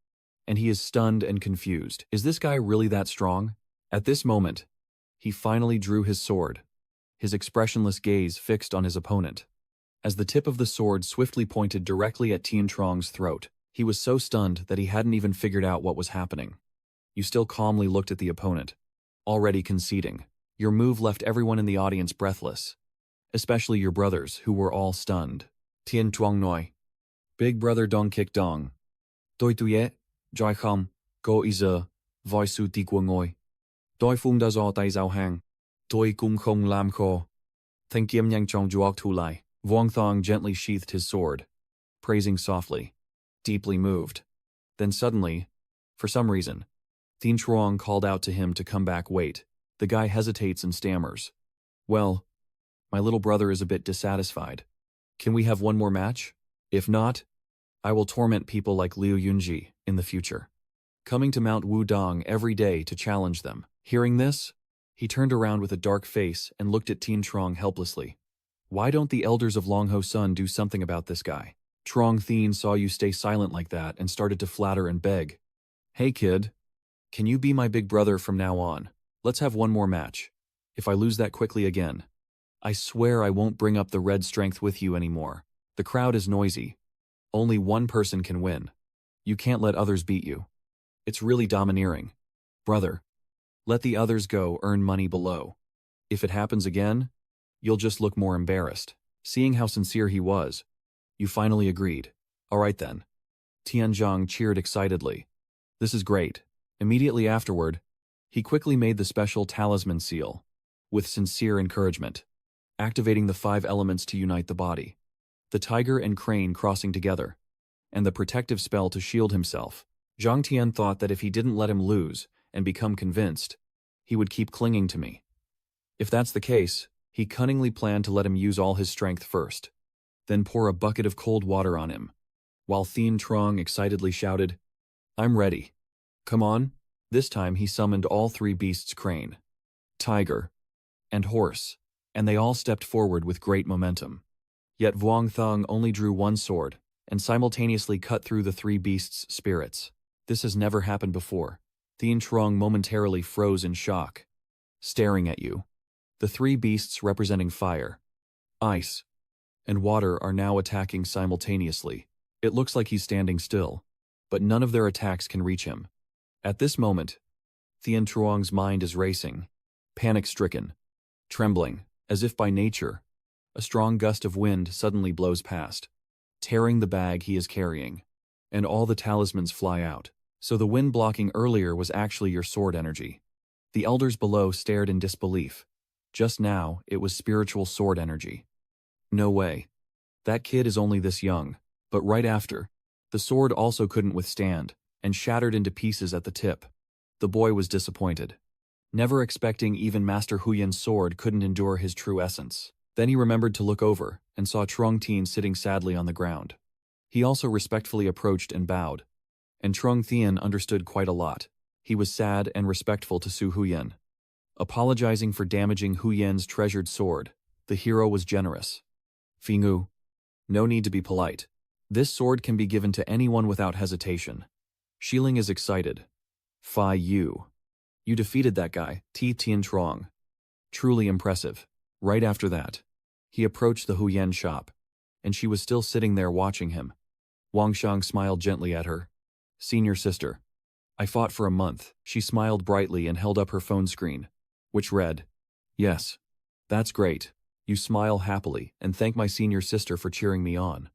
and he is stunned and confused. Is this guy really that strong? At this moment, he finally drew his sword, his expressionless gaze fixed on his opponent. As the tip of the sword swiftly pointed directly at Tiantrong's throat, he was so stunned that he hadn't even figured out what was happening. You still calmly looked at the opponent, already conceding. Your move left everyone in the audience breathless, especially your brothers, who were all stunned. Tiantrong Noi. Big brother Dong Kik Dong. Doi Tuye, Jai Kham, Go Iza, Voi Su Ti Kwa Ngoi. Doi Phung Da Zo Tai Zao Hang. Doi Kum Khong Lam Kho. Thanh Kiêm Nhang Chong Juok Tu Lai. Vuong Thong gently sheathed his sword, praising softly, deeply moved. Then suddenly, for some reason, Thien Truong called out to him to come back. Wait. The guy hesitates and stammers. Well, my little brother is a bit dissatisfied. Can we have one more match? If not, I will torment people like Liu Yunji in the future, coming to Mount Wudong every day to challenge them. Hearing this, he turned around with a dark face and looked at Thien Truong helplessly. Why don't the elders of Longho Sun do something about this guy? Trong Thien saw you stay silent like that and started to flatter and beg. Hey kid, can you be my big brother from now on? Let's have one more match. If I lose that quickly again, I swear I won't bring up the red strength with you anymore. The crowd is noisy. Only one person can win. You can't let others beat you. It's really domineering. Brother, let the others go earn money below. If it happens again, you'll just look more embarrassed. Seeing how sincere he was, you finally agreed. All right then. Tianzhang cheered excitedly. This is great. Immediately afterward, he quickly made the special talisman seal, with sincere encouragement, activating the 5 elements to unite the body, the tiger and crane crossing together, and the protective spell to shield himself. Zhang Tian thought that if he didn't let him lose and become convinced, he would keep clinging to me. If that's the case, he cunningly planned to let him use all his strength first, then pour a bucket of cold water on him, while Thien Truong excitedly shouted, I'm ready. Come on. This time he summoned all 3 beasts, crane, tiger, and horse, and they all stepped forward with great momentum. Yet Vuong Thong only drew 1 sword, and simultaneously cut through the 3 beasts' spirits. This has never happened before. Thien Trong momentarily froze in shock, staring at you. The three beasts representing fire, ice, and water are now attacking simultaneously. It looks like he's standing still, but none of their attacks can reach him. At this moment, Thien Truong's mind is racing, panic-stricken, trembling, as if by nature. A strong gust of wind suddenly blows past, tearing the bag he is carrying, and all the talismans fly out. So the wind blocking earlier was actually your sword energy. The elders below stared in disbelief. Just now, it was spiritual sword energy. No way. That kid is only this young. But right after, the sword also couldn't withstand, and shattered into pieces at the tip. The boy was disappointed, never expecting even Master Huyan's sword couldn't endure his true essence. Then he remembered to look over, and saw Trung Tien sitting sadly on the ground. He also respectfully approached and bowed. And Trung Tien understood quite a lot. He was sad and respectful to Su Huyan. Apologizing for damaging Huyan's treasured sword, the hero was generous. Fingu. No need to be polite. This sword can be given to anyone without hesitation. Shiling is excited. Fi Yu. You defeated that guy, Ti Tien Trong. Truly impressive. Right after that, he approached the Huyan shop, and she was still sitting there watching him. Wang Shang smiled gently at her. Senior sister. I fought for a month. She smiled brightly and held up her phone screen, which read, Yes. That's great. You smile happily and thank my senior sister for cheering me on.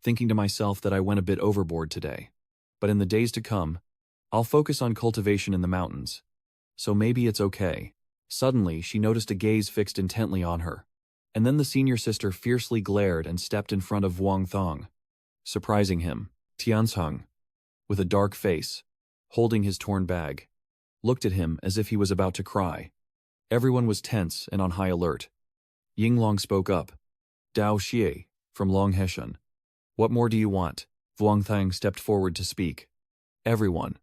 Thinking to myself that I went a bit overboard today. But in the days to come, I'll focus on cultivation in the mountains. So maybe it's okay. Suddenly, she noticed a gaze fixed intently on her. And then the senior sister fiercely glared and stepped in front of Wang Thong. Surprising him, Tianzheng, with a dark face, holding his torn bag, looked at him as if he was about to cry. Everyone was tense and on high alert. Yinglong spoke up. Dao Xie, from Long Heshan. What more do you want? Vuong Thang stepped forward to speak. Everyone.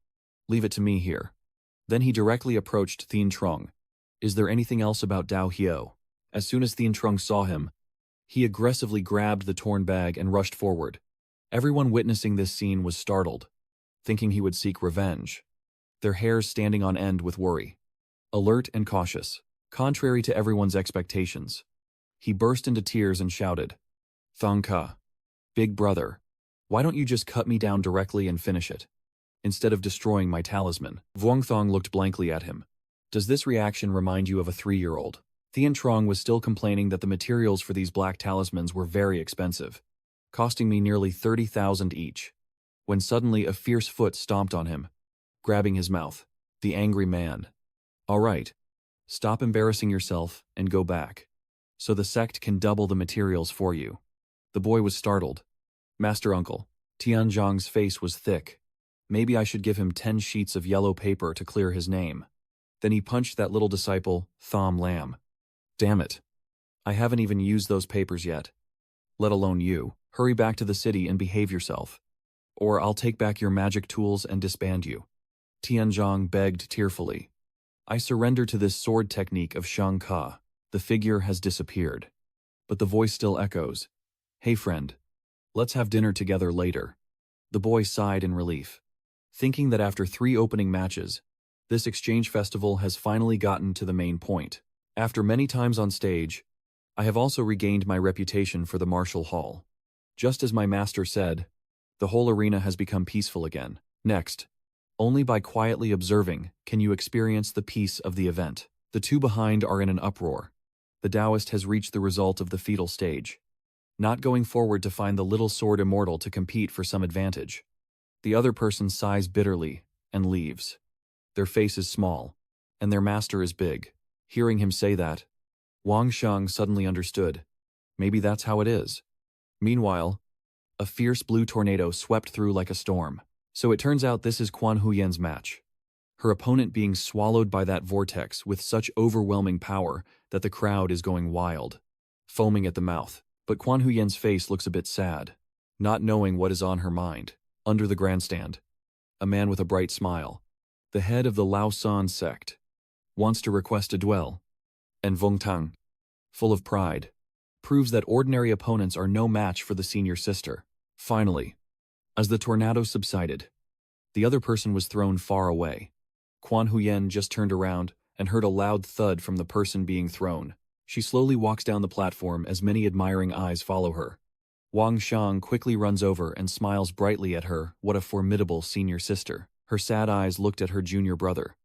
Leave it to me here. Then he directly approached Thien Trong. Is there anything else about Dao Hio? As soon as Thien Trong saw him, he aggressively grabbed the torn bag and rushed forward. Everyone witnessing this scene was startled, thinking he would seek revenge, their hairs standing on end with worry. Alert and cautious, contrary to everyone's expectations. He burst into tears and shouted, Thong Ka, big brother, why don't you just cut me down directly and finish it, instead of destroying my talisman? Vuong Thong looked blankly at him. Does this reaction remind you of a 3-year-old? Thien Trong was still complaining that the materials for these black talismans were very expensive, costing me nearly 30,000 each, when suddenly a fierce foot stomped on him, grabbing his mouth. The angry man. All right, stop embarrassing yourself and go back, so the sect can double the materials for you. The boy was startled. Master Uncle, Tianzhang's face was thick. Maybe I should give him 10 sheets of yellow paper to clear his name. Then he punched that little disciple, Thom Lam. Damn it. I haven't even used those papers yet. Let alone you. Hurry back to the city and behave yourself, or I'll take back your magic tools and disband you. Tianzhang begged tearfully. I surrender to this sword technique of Shang Ka. The figure has disappeared, but the voice still echoes. Hey friend, let's have dinner together later. The boy sighed in relief, thinking that after 3 opening matches, this exchange festival has finally gotten to the main point. After many times on stage, I have also regained my reputation for the martial hall. Just as my master said, the whole arena has become peaceful again. Next, only by quietly observing can you experience the peace of the event. The two behind are in an uproar. The Taoist has reached the result of the fetal stage, not going forward to find the little sword immortal to compete for some advantage. The other person sighs bitterly and leaves. Their face is small, and their master is big. Hearing him say that, Wang Shang suddenly understood. Maybe that's how it is. Meanwhile, a fierce blue tornado swept through like a storm. So it turns out this is Quan Huyen's match. Her opponent being swallowed by that vortex with such overwhelming power that the crowd is going wild, foaming at the mouth. But Quan Huyen's face looks a bit sad, not knowing what is on her mind. Under the grandstand, a man with a bright smile, the head of the Lao San sect, wants to request a duel. And Vung Tang, full of pride, proves that ordinary opponents are no match for the senior sister. Finally, as the tornado subsided, The other person was thrown far away. Quan Huyen just turned around and heard a loud thud from the person being thrown. She slowly walks down the platform as many admiring eyes follow her. Wang Xiang quickly runs over and smiles brightly at her. What a formidable senior sister. Her sad eyes looked at her junior brother.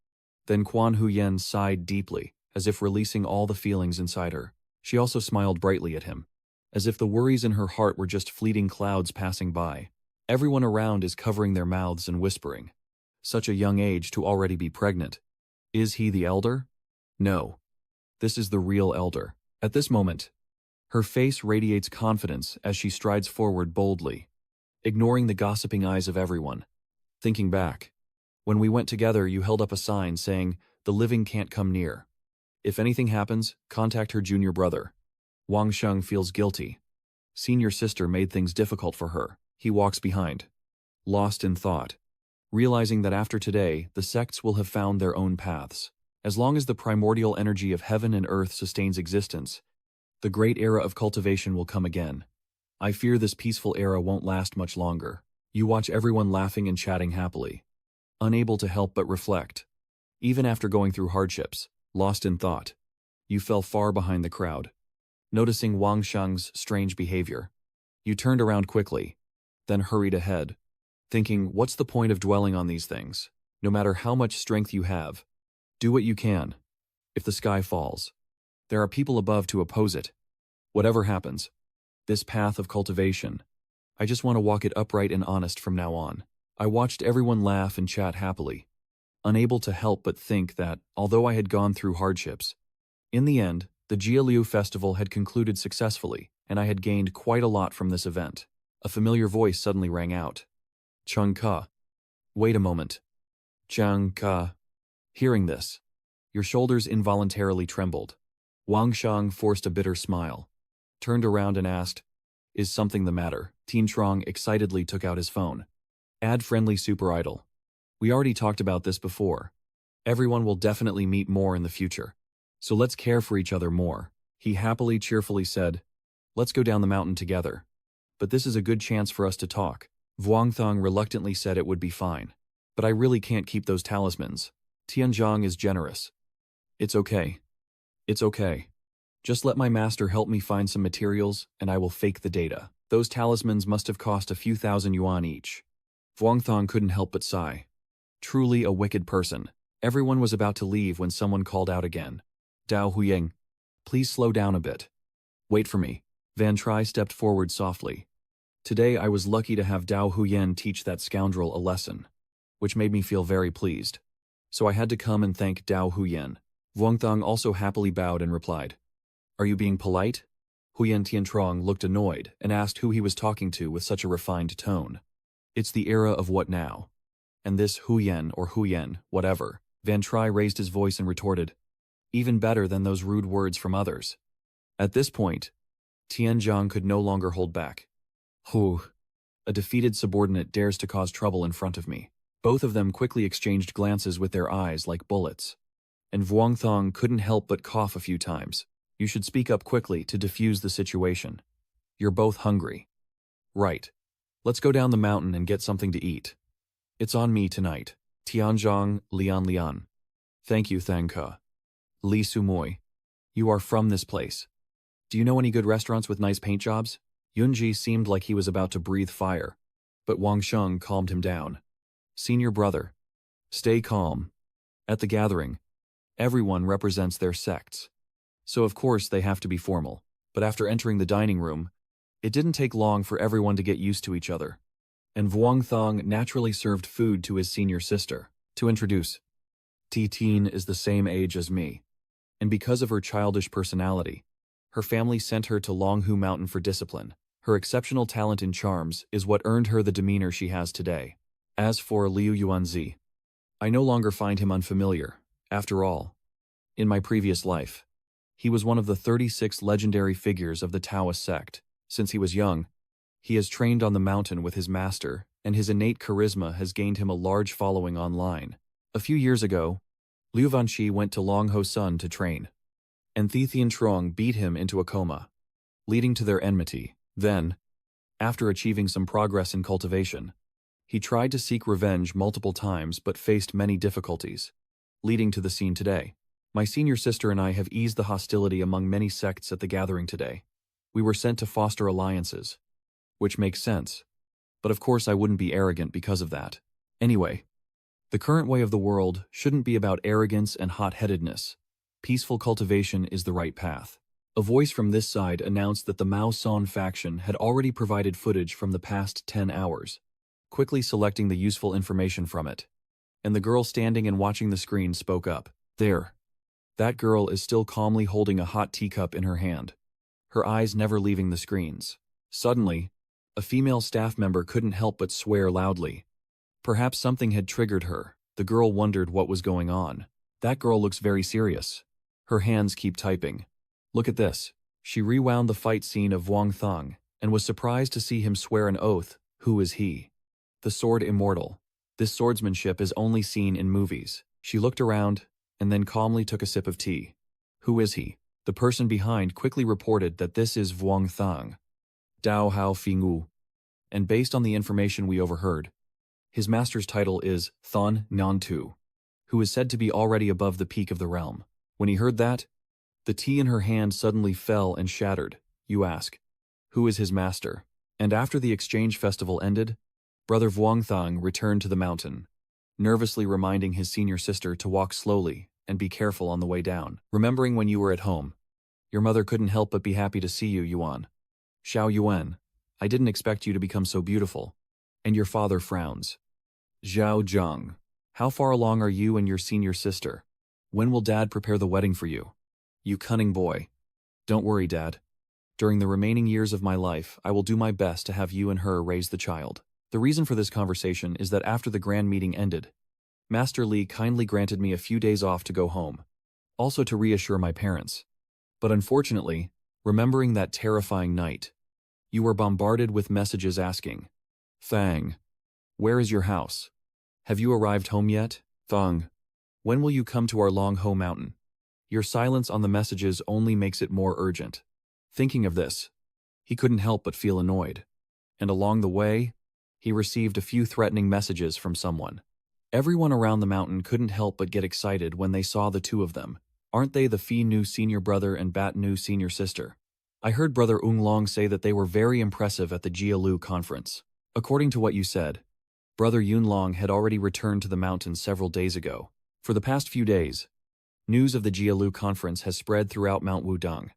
Then Quan Huyen sighed deeply, as if releasing all the feelings inside her. She also smiled brightly at him, as if the worries in her heart were just fleeting clouds passing by. Everyone around is covering their mouths and whispering. Such a young age to already be pregnant. Is he the elder? No. This is the real elder. At this moment, her face radiates confidence as she strides forward boldly, ignoring the gossiping eyes of everyone. Thinking back, when we went together, you held up a sign saying, "The living can't come near. If anything happens, contact her junior brother." Wang Sheng feels guilty. Senior sister made things difficult for her. He walks behind, lost in thought, realizing that after today, the sects will have found their own paths. As long as the primordial energy of heaven and earth sustains existence, the great era of cultivation will come again. I fear this peaceful era won't last much longer. You watch everyone laughing and chatting happily, unable to help but reflect. Even after going through hardships, lost in thought, you fell far behind the crowd. Noticing Wang Sheng's strange behavior, you turned around quickly, then hurried ahead, thinking, what's the point of dwelling on these things? No matter how much strength you have, do what you can. If the sky falls, there are people above to oppose it. Whatever happens, this path of cultivation, I just want to walk it upright and honest from now on. I watched everyone laugh and chat happily, unable to help but think that, although I had gone through hardships, in the end, the Jialiu festival had concluded successfully, and I had gained quite a lot from this event. A familiar voice suddenly rang out. Chung Ka. Wait a moment. Chung Ka. Hearing this, your shoulders involuntarily trembled. Wang Shang forced a bitter smile, turned around and asked, "Is something the matter?" Tien Trong excitedly took out his phone. Add friendly super idol. We already talked about this before. Everyone will definitely meet more in the future. So let's care for each other more. He happily, cheerfully said, "Let's go down the mountain together. But this is a good chance for us to talk." Vuong Thong reluctantly said it would be fine. "But I really can't keep those talismans. Tianzhong is generous." "It's okay. It's okay. Just let my master help me find some materials, and I will fake the data. Those talismans must have cost a few thousand yuan each." Vuong Thong couldn't help but sigh. Truly a wicked person. Everyone was about to leave when someone called out again. "Dao Huying, please slow down a bit. Wait for me." Van Tri stepped forward softly. Today I was lucky to have Dao Huyen teach that scoundrel a lesson, which made me feel very pleased. So I had to come and thank Dao Huyen. Vuong Thong also happily bowed and replied, "Are you being polite?" Huyen Tiantrong looked annoyed and asked who he was talking to with such a refined tone. "It's the era of what now? And this Huyen or Huyen, whatever." Van Tri raised his voice and retorted, "Even better than those rude words from others." At this point, Tianzhong could no longer hold back. "Hu, a defeated subordinate dares to cause trouble in front of me." Both of them quickly exchanged glances with their eyes like bullets. And Vuong Thong couldn't help but cough a few times. "You should speak up quickly to diffuse the situation. You're both hungry." "Right. Let's go down the mountain and get something to eat. It's on me tonight." Tianzhong Lian. "Thank you, Thangke." Li Sumoy. "You are from this place. Do you know any good restaurants with nice paint jobs?" Yunji seemed like he was about to breathe fire, but Wang Sheng calmed him down. "Senior brother, stay calm. At the gathering, everyone represents their sects. So of course they have to be formal. But after entering the dining room, it didn't take long for everyone to get used to each other. And Vuong Thong naturally served food to his senior sister. To introduce, Ti-Teen is the same age as me. And because of her childish personality, her family sent her to Longhu Mountain for discipline. Her exceptional talent in charms is what earned her the demeanor she has today. As for Liu Yuanzi, I no longer find him unfamiliar. After all, in my previous life, he was one of the 36 legendary figures of the Taoist sect. Since he was young, he has trained on the mountain with his master, and his innate charisma has gained him a large following online. A few years ago, Liu Vanqi went to Longho Sun to train, and Thithian Trong beat him into a coma, leading to their enmity. Then, after achieving some progress in cultivation, He tried to seek revenge multiple times but faced many difficulties, leading to the scene today. My senior sister and I have eased the hostility among many sects at the gathering today. We were sent to foster alliances, which makes sense. But of course I wouldn't be arrogant because of that. Anyway, the current way of the world shouldn't be about arrogance and hot-headedness. Peaceful cultivation is the right path. A voice from this side announced that the Mao San faction had already provided footage from the past 10 hours, quickly selecting the useful information from it. And the girl standing and watching the screen spoke up. There. That girl is still calmly holding a hot teacup in her hand, her eyes never leaving the screens. Suddenly, a female staff member couldn't help but swear loudly. Perhaps something had triggered her. The girl wondered what was going on. That girl looks very serious. Her hands keep typing. Look at this. She rewound the fight scene of Wang Thang and was surprised to see him swear an oath. Who is he? The sword immortal. This swordsmanship is only seen in movies. She looked around and then calmly took a sip of tea. Who is he? The person behind quickly reported that this is Wang Thang, Dao Hao Fingu, and based on the information we overheard, his master's title is Thon Nantu, who is said to be already above the peak of the realm. When he heard that, the tea in her hand suddenly fell and shattered. You ask, who is his master? And after the exchange festival ended, Brother Vuongthang returned to the mountain, nervously reminding his senior sister to walk slowly and be careful on the way down. Remembering when you were at home, your mother couldn't help but be happy to see you, Yuan. Xiao Yuan, I didn't expect you to become so beautiful. And your father frowns. Zhao Zhang, how far along are you and your senior sister? When will Dad prepare the wedding for you? You cunning boy. Don't worry, Dad. During the remaining years of my life, I will do my best to have you and her raise the child. The reason for this conversation is that after the grand meeting ended, Master Li kindly granted me a few days off to go home, also to reassure my parents. But unfortunately, remembering that terrifying night, you were bombarded with messages asking, Fang, where is your house? Have you arrived home yet? Fang, when will you come to our Long Ho Mountain? Your silence on the messages only makes it more urgent. Thinking of this, he couldn't help but feel annoyed. And along the way, he received a few threatening messages from someone. Everyone around the mountain couldn't help but get excited when they saw the two of them. Aren't they the Phi Nu senior brother and Bat Nu senior sister? I heard Brother Ung Long say that they were very impressive at the Jialu conference. According to what you said, Brother Yun Long had already returned to the mountain several days ago. For the past few days, news of the Jialu conference has spread throughout Mount Wudong.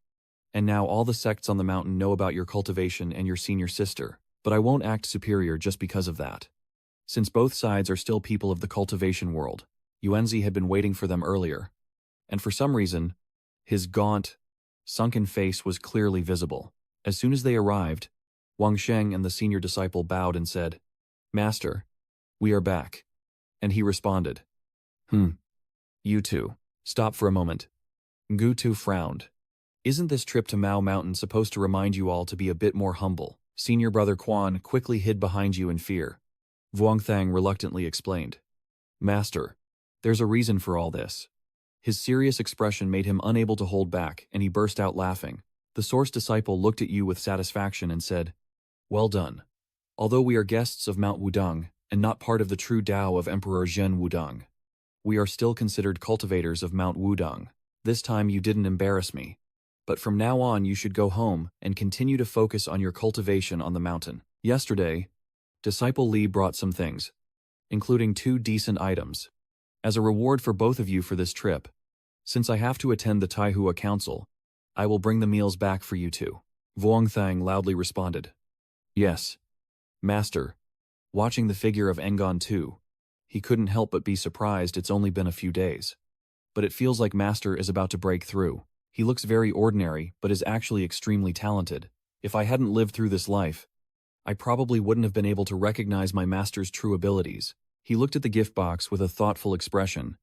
And now all the sects on the mountain know about your cultivation and your senior sister. But I won't act superior just because of that. Since both sides are still people of the cultivation world, Yuanzi had been waiting for them earlier. And for some reason, his gaunt, sunken face was clearly visible. As soon as they arrived, Wang Sheng and the senior disciple bowed and said, Master, we are back. And he responded, You two, stop for a moment. Gu Tu frowned. Isn't this trip to Mao Mountain supposed to remind you all to be a bit more humble? Senior brother Quan quickly hid behind you in fear. Vuongthang reluctantly explained. Master, there's a reason for all this. His serious expression made him unable to hold back, and he burst out laughing. The source disciple looked at you with satisfaction and said, Well done. Although we are guests of Mount Wudong, and not part of the true Tao of Emperor Zhen Wudong, we are still considered cultivators of Mount Wudong. This time you didn't embarrass me. But from now on you should go home and continue to focus on your cultivation on the mountain. Yesterday, Disciple Li brought some things, including 2 decent items. As a reward for both of you for this trip, since I have to attend the Taihua Council, I will bring the meals back for you two. Vuongthang loudly responded. Yes, Master. Watching the figure of Engon too, he couldn't help but be surprised it's only been a few days. But it feels like Master is about to break through. He looks very ordinary, but is actually extremely talented. If I hadn't lived through this life, I probably wouldn't have been able to recognize my master's true abilities. He looked at the gift box with a thoughtful expression,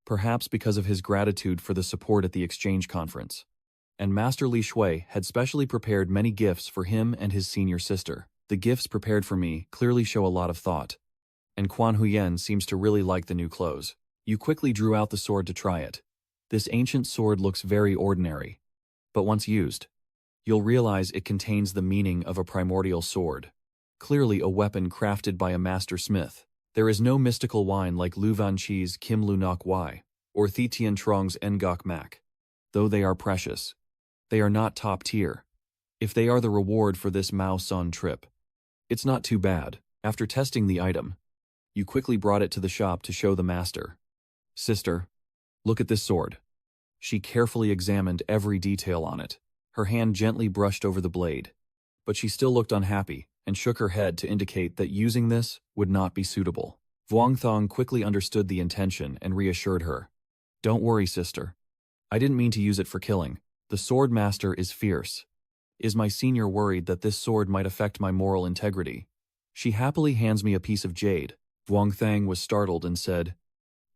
perhaps because of his gratitude for the support at the exchange conference. And Master Li Shui had specially prepared many gifts for him and his senior sister. The gifts prepared for me clearly show a lot of thought. And Quan Huyen seems to really like the new clothes. You quickly drew out the sword to try it. This ancient sword looks very ordinary, but once used, you'll realize it contains the meaning of a primordial sword. clearly a weapon crafted by a master smith. There is no mystical wine like Luvan Chi's Kim Lu Nok Y, or Thi Tien Trong's Ngok Mak. Though they are precious, they are not top tier. If they are the reward for this Mao Sun trip, it's not too bad. After testing the item, you quickly brought it to the shop to show the master. Sister, look at this sword. She carefully examined every detail on it. Her hand gently brushed over the blade, but she still looked unhappy and shook her head to indicate that using this would not be suitable. Vuong Thong quickly understood the intention and reassured her. Don't worry, sister. I didn't mean to use it for killing. The sword master is fierce. Is my senior worried that this sword might affect my moral integrity? She happily hands me a piece of jade. Vuong Thang was startled and said,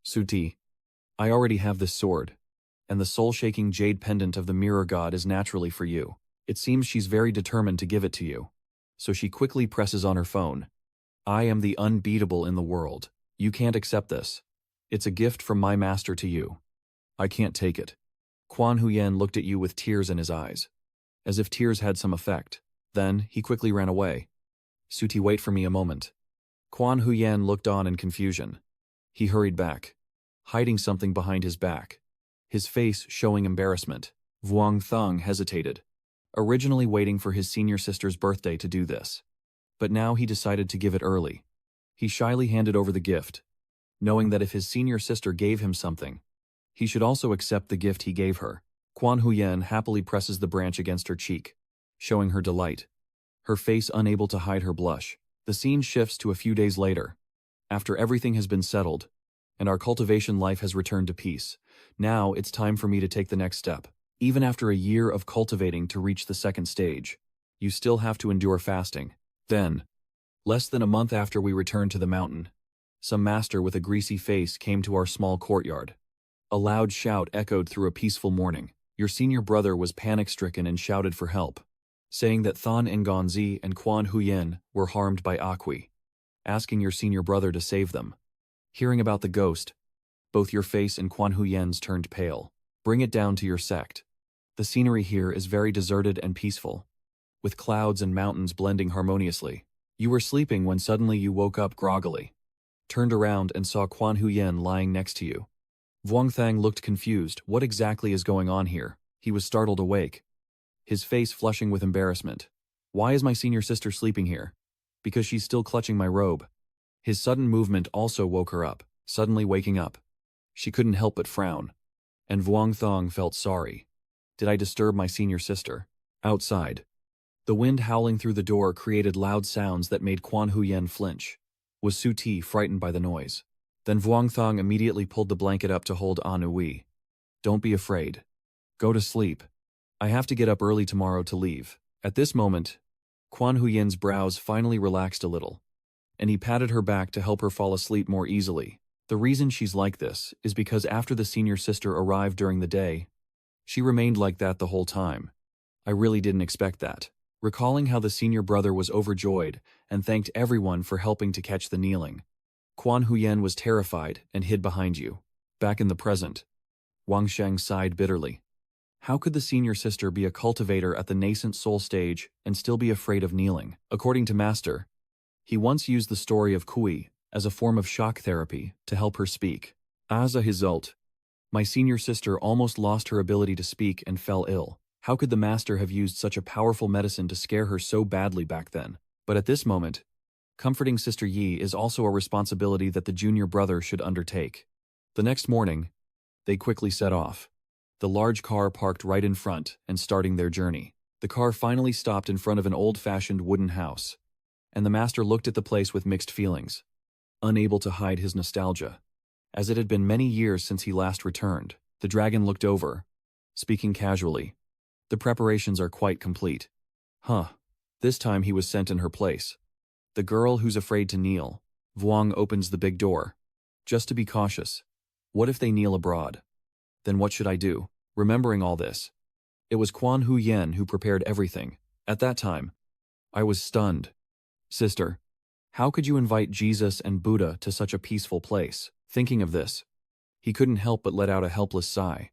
Suti, I already have this sword, and the soul-shaking jade pendant of the mirror god is naturally for you. It seems she's very determined to give it to you. So she quickly presses on her phone. I am the unbeatable in the world. You can't accept this. It's a gift from my master to you. I can't take it. Quan Huyen looked at you with tears in his eyes, as if tears had some effect. Then he quickly ran away. Suti, wait for me a moment. Quan Huyen looked on in confusion. He hurried back, hiding something behind his back, his face showing embarrassment. Vuong Thong hesitated, originally waiting for his senior sister's birthday to do this. But now he decided to give it early. He shyly handed over the gift, knowing that if his senior sister gave him something, he should also accept the gift he gave her. Quan Huyen happily presses the branch against her cheek, showing her delight, her face unable to hide her blush. The scene shifts to a few days later, after everything has been settled, and our cultivation life has returned to peace. Now it's time for me to take the next step. Even after a year of cultivating to reach the second stage, you still have to endure fasting. Then, less than a month after we returned to the mountain, some master with a greasy face came to our small courtyard. A loud shout echoed through a peaceful morning. Your senior brother was panic-stricken and shouted for help, saying that Than Ngonzi and Quan Huyen were harmed by Akwi, asking your senior brother to save them. Hearing about the ghost, both your face and Quan Huyen's turned pale. Bring it down to your sect. The scenery here is very deserted and peaceful, with clouds and mountains blending harmoniously. You were sleeping when suddenly you woke up groggily, turned around and saw Quan Huyen lying next to you. Vuong Thang looked confused. What exactly is going on here? He was startled awake, his face flushing with embarrassment. Why is my senior sister sleeping here? Because she's still clutching my robe. His sudden movement also woke her up. Suddenly waking up, she couldn't help but frown, and Vuong Thong felt sorry. Did I disturb my senior sister? Outside, the wind howling through the door created loud sounds that made Quan Huyen flinch. Was Su Ti frightened by the noise? Then Vuong Thong immediately pulled the blanket up to hold Anui. Don't be afraid. Go to sleep. I have to get up early tomorrow to leave. At this moment, Quan Huyen's brows finally relaxed a little, and he patted her back to help her fall asleep more easily. The reason she's like this is because after the senior sister arrived during the day, she remained like that the whole time. I really didn't expect that. Recalling how the senior brother was overjoyed and thanked everyone for helping to catch the kneeling, Quan Huyen was terrified and hid behind you. Back in the present, Wang Sheng sighed bitterly. How could the senior sister be a cultivator at the nascent soul stage and still be afraid of kneeling? According to Master, he once used the story of Kui as a form of shock therapy to help her speak. As a result, my senior sister almost lost her ability to speak and fell ill. How could the master have used such a powerful medicine to scare her so badly back then? But at this moment, comforting Sister Yi is also a responsibility that the junior brother should undertake. The next morning, they quickly set off. The large car parked right in front and starting their journey. The car finally stopped in front of an old-fashioned wooden house, and the master looked at the place with mixed feelings, unable to hide his nostalgia. As it had been many years since he last returned, the dragon looked over, speaking casually. The preparations are quite complete. This time he was sent in her place. The girl who's afraid to kneel. Vuong opens the big door. Just to be cautious. What if they kneel abroad? Then what should I do? Remembering all this, it was Quan Huyen who prepared everything. At that time, I was stunned. Sister, how could you invite Jesus and Buddha to such a peaceful place? Thinking of this, he couldn't help but let out a helpless sigh.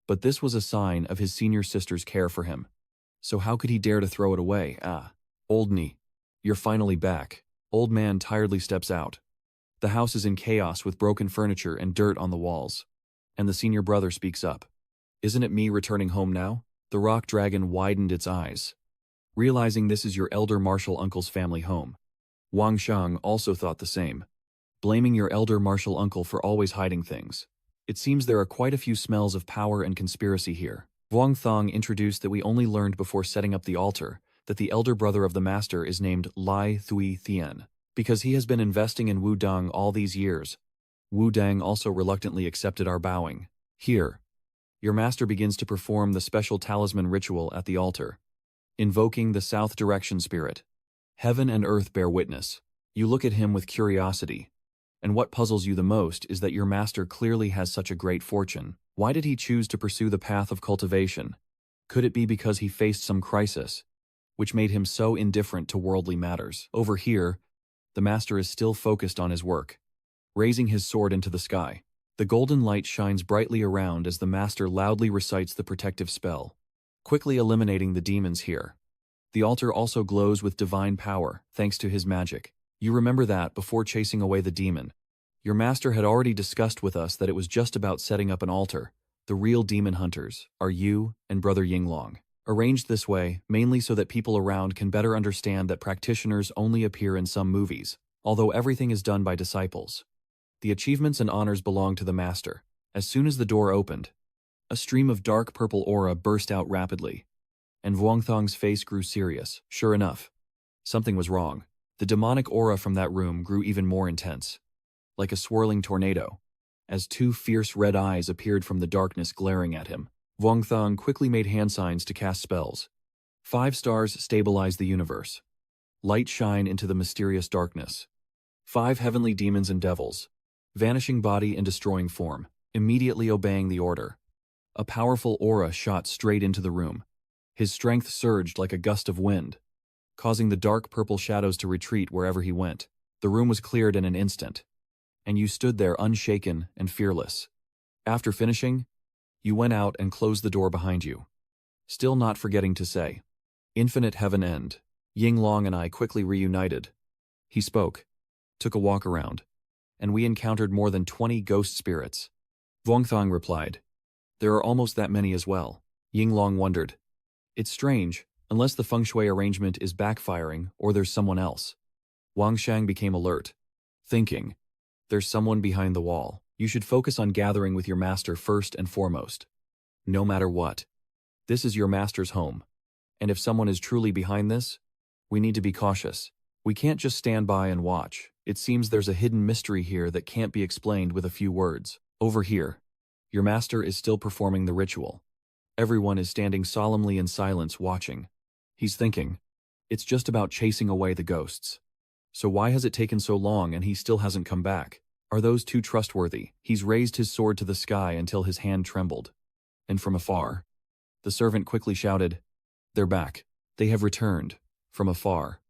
But this was a sign of his senior sister's care for him. So how could he dare to throw it away? Old knee. You're finally back. Old man tiredly steps out. The house is in chaos with broken furniture and dirt on the walls. And the senior brother speaks up. Isn't it me returning home now? The rock dragon widened its eyes, realizing this is your elder martial uncle's family home. Wang Shang also thought the same, blaming your elder martial uncle for always hiding things. It seems there are quite a few smells of power and conspiracy here. Wang Thong introduced that we only learned before setting up the altar that the elder brother of the master is named Lai Thui Thien, because he has been investing in Wu Dang all these years. Wu Dang also reluctantly accepted our bowing. Here, your master begins to perform the special talisman ritual at the altar, invoking the south direction spirit. Heaven and earth bear witness. You look at him with curiosity. And what puzzles you the most is that your master clearly has such a great fortune. Why did he choose to pursue the path of cultivation? Could it be because he faced some crisis, which made him so indifferent to worldly matters? Over here, the master is still focused on his work, raising his sword into the sky. The golden light shines brightly around as the master loudly recites the protective spell, quickly eliminating the demons here. The altar also glows with divine power, thanks to his magic. You remember that before chasing away the demon, your master had already discussed with us that it was just about setting up an altar. The real demon hunters are you and Brother Yinyang. Arranged this way, mainly so that people around can better understand that practitioners only appear in some movies, although everything is done by disciples. The achievements and honors belong to the master. As soon as the door opened, a stream of dark purple aura burst out rapidly, and Vuongthong's face grew serious. Sure enough, something was wrong. The demonic aura from that room grew even more intense, like a swirling tornado, as two fierce red eyes appeared from the darkness glaring at him. Vuongthong quickly made hand signs to cast spells. 5 stars stabilize the universe. Light shine into the mysterious darkness. 5 heavenly demons and devils, vanishing body and destroying form, immediately obeying the order. A powerful aura shot straight into the room. His strength surged like a gust of wind, causing the dark purple shadows to retreat wherever he went. The room was cleared in an instant, and you stood there unshaken and fearless. After finishing, you went out and closed the door behind you, still not forgetting to say, "Infinite heaven end." Yinyang and I quickly reunited. He spoke, took a walk around, and we encountered more than 20 ghost spirits. Vuongthong replied, "There are almost that many as well." Yinyang wondered, "It's strange, unless the feng shui arrangement is backfiring or there's someone else." Wang Shang became alert, thinking, "There's someone behind the wall. You should focus on gathering with your master first and foremost. No matter what. This is your master's home. And if someone is truly behind this, we need to be cautious. We can't just stand by and watch. It seems there's a hidden mystery here that can't be explained with a few words. Over here, your master is still performing the ritual. Everyone is standing solemnly in silence watching. He's thinking, it's just about chasing away the ghosts. So why has it taken so long and he still hasn't come back? Are those two trustworthy? He's raised his sword to the sky until his hand trembled. And from afar, the servant quickly shouted, "They're back. They have returned." From afar,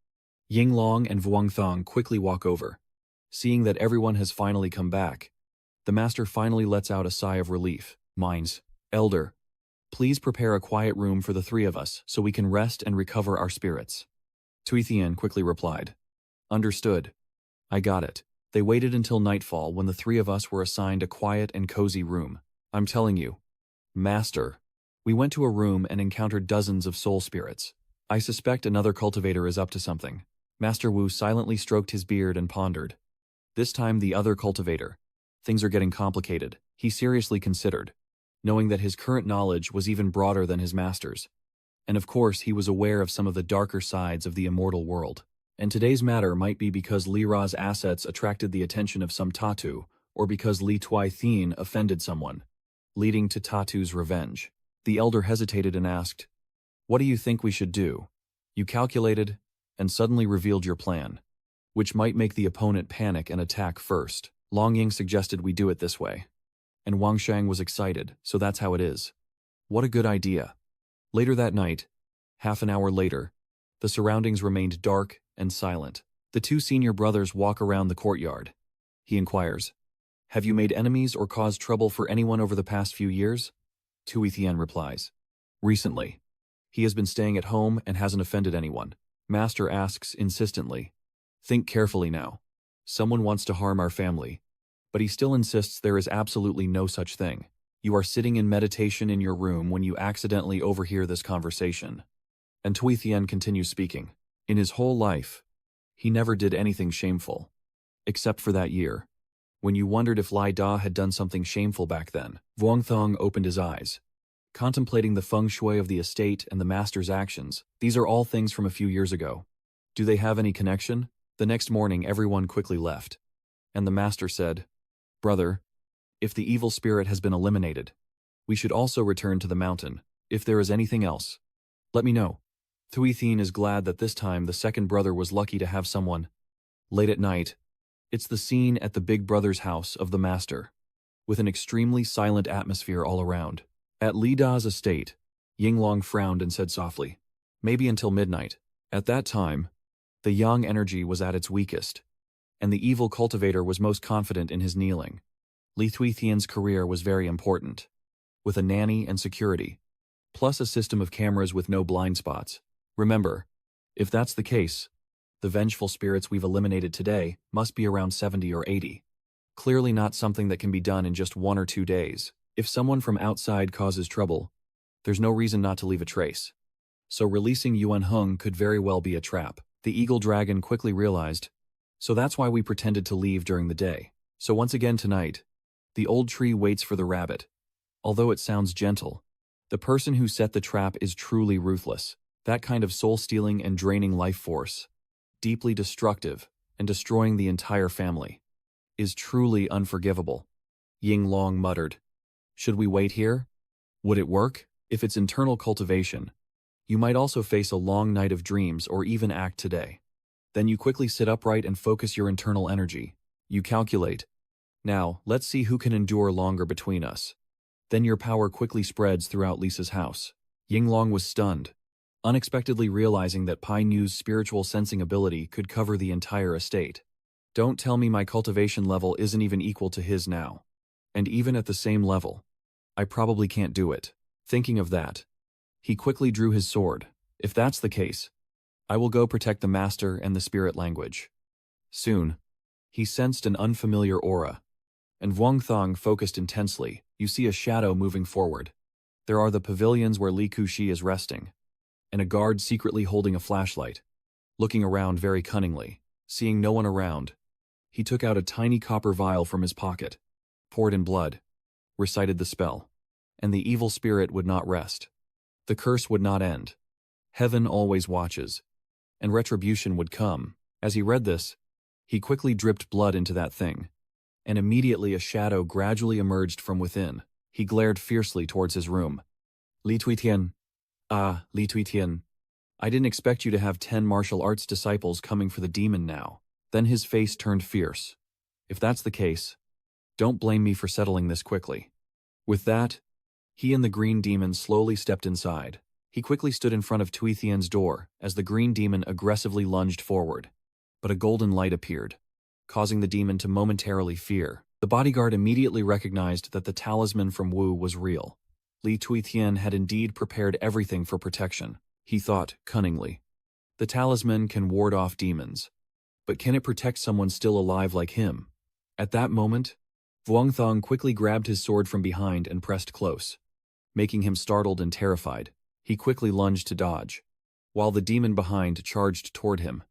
Yinyang and Vuongthong quickly walk over. Seeing that everyone has finally come back, the master finally lets out a sigh of relief. Mines, Elder, please prepare a quiet room for the 3 of us so we can rest and recover our spirits. Tuithian quickly replied, "Understood. I got it." They waited until nightfall when the 3 of us were assigned a quiet and cozy room. I'm telling you, Master, we went to a room and encountered dozens of soul spirits. I suspect another cultivator is up to something. Master Wu silently stroked his beard and pondered. This time the other cultivator. Things are getting complicated, he seriously considered, knowing that his current knowledge was even broader than his master's. And of course he was aware of some of the darker sides of the immortal world. And today's matter might be because Li Ra's assets attracted the attention of some Tatu, or because Li Tuai Thien offended someone, leading to Tatu's revenge. The elder hesitated and asked, "What do you think we should do?" You calculated, and suddenly revealed your plan, which might make the opponent panic and attack first. Long Ying suggested we do it this way. And Wang Shang was excited, so that's how it is. What a good idea. Later that night, half an hour later, the surroundings remained dark and silent. The 2 senior brothers walk around the courtyard. He inquires, "Have you made enemies or caused trouble for anyone over the past few years?" Tuithian replies, "Recently. He has been staying at home and hasn't offended anyone. Master asks insistently. Think carefully now. Someone wants to harm our family. But he still insists there is absolutely no such thing. You are sitting in meditation in your room when you accidentally overhear this conversation. And Tui Thien continues speaking. In his whole life, he never did anything shameful. Except for that year. When you wondered if Lai Da had done something shameful back then, Vuong Thong opened his eyes. Contemplating the feng shui of the estate and the master's actions, these are all things from a few years ago. Do they have any connection? The next morning everyone quickly left. And the master said, Brother, if the evil spirit has been eliminated, we should also return to the mountain. If there is anything else, let me know. Tui Thien is glad that this time the second brother was lucky to have someone. Late at night, it's the scene at the big brother's house of the master, with an extremely silent atmosphere all around. At Li Da's estate, Yinglong frowned and said softly, maybe until midnight. At that time, the yang energy was at its weakest, and the evil cultivator was most confident in his kneeling. Li Tui Thien's career was very important, with a nanny and security, plus a system of cameras with no blind spots. Remember, if that's the case, the vengeful spirits we've eliminated today must be around 70 or 80. Clearly not something that can be done in just 1 or 2 days. If someone from outside causes trouble, there's no reason not to leave a trace. So releasing Yuan Hung could very well be a trap. The eagle dragon quickly realized. So that's why we pretended to leave during the day. So once again tonight, the old tree waits for the rabbit. Although it sounds gentle, the person who set the trap is truly ruthless. That kind of soul-stealing and draining life force, deeply destructive and destroying the entire family, is truly unforgivable. Yinglong muttered. Should we wait here? Would it work? If it's internal cultivation, you might also face a long night of dreams or even act today. Then you quickly sit upright and focus your internal energy. You calculate. Now, let's see who can endure longer between us. Then your power quickly spreads throughout Lisa's house. Yinglong was stunned, unexpectedly realizing that Pai Nu's spiritual sensing ability could cover the entire estate. Don't tell me my cultivation level isn't even equal to his now. And even at the same level, I probably can't do it. Thinking of that, he quickly drew his sword. If that's the case, I will go protect the master and the spirit language. Soon, he sensed an unfamiliar aura, and Vuong Thong focused intensely. You see a shadow moving forward. There are the pavilions where Li Kushi is resting, and a guard secretly holding a flashlight, looking around very cunningly. Seeing no one around, he took out a tiny copper vial from his pocket, poured in blood, recited the spell, and the evil spirit would not rest. The curse would not end. Heaven always watches, and retribution would come. As he read this, he quickly dripped blood into that thing, and immediately a shadow gradually emerged from within. He glared fiercely towards his room. Li Tuitian. Ah, Li Tuitian. I didn't expect you to have 10 martial arts disciples coming for the demon now. Then his face turned fierce. If that's the case, don't blame me for settling this quickly. With that, he and the green demon slowly stepped inside. He quickly stood in front of Tui Thien's door as the green demon aggressively lunged forward. But a golden light appeared, causing the demon to momentarily fear. The bodyguard immediately recognized that the talisman from Wu was real. Li Tuithien had indeed prepared everything for protection. He thought, cunningly. The talisman can ward off demons, but can it protect someone still alive like him? At that moment, Vuong Thong quickly grabbed his sword from behind and pressed close, making him startled and terrified. He quickly lunged to dodge, while the demon behind charged toward him.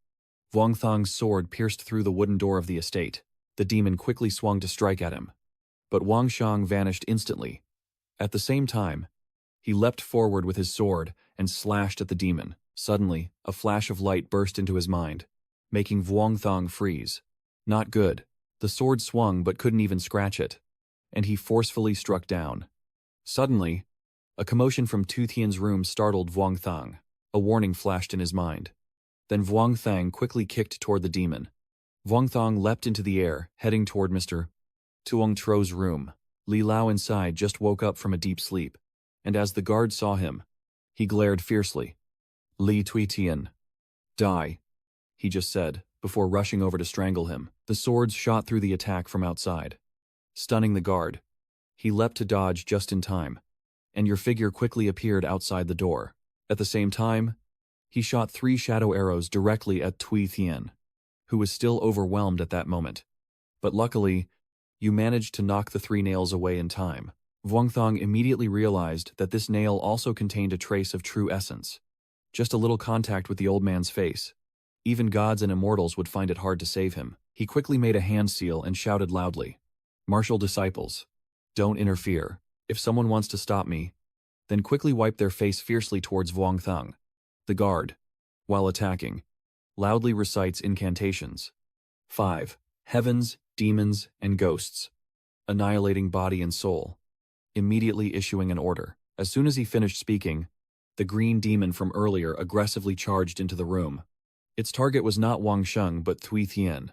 Vuong Thong's sword pierced through the wooden door of the estate. The demon quickly swung to strike at him, but Wang Shang vanished instantly. At the same time, he leapt forward with his sword and slashed at the demon. Suddenly, a flash of light burst into his mind, making Vuong Thong freeze. Not good. The sword swung but couldn't even scratch it, and he forcefully struck down. Suddenly, a commotion from Tu Thien's room startled Vuong Thong. A warning flashed in his mind. Then Vuong Thang quickly kicked toward the demon. Vuong Thong leapt into the air, heading toward Mr. Tuong Tro's room. Li Lao inside just woke up from a deep sleep, and as the guard saw him, he glared fiercely. Li Tuitian. Die, he just said, before rushing over to strangle him. The swords shot through the attack from outside, stunning the guard. He leapt to dodge just in time, and your figure quickly appeared outside the door. At the same time, He shot 3 shadow arrows directly at Tui Thien, who was still overwhelmed at that moment. But luckily, you managed to knock the 3 nails away in time. Vuongthong immediately realized that this nail also contained a trace of true essence. Just a little contact with the old man's face. Even gods and immortals would find it hard to save him. He quickly made a hand seal and shouted loudly, "Martial disciples, don't interfere. If someone wants to stop me," then quickly wiped their face fiercely towards Vuongthong. The guard, while attacking, loudly recites incantations. 5. Heavens, demons, and ghosts. Annihilating body and soul. Immediately issuing an order. As soon as he finished speaking, the green demon from earlier aggressively charged into the room. Its target was not Wang Sheng but Tui Thien,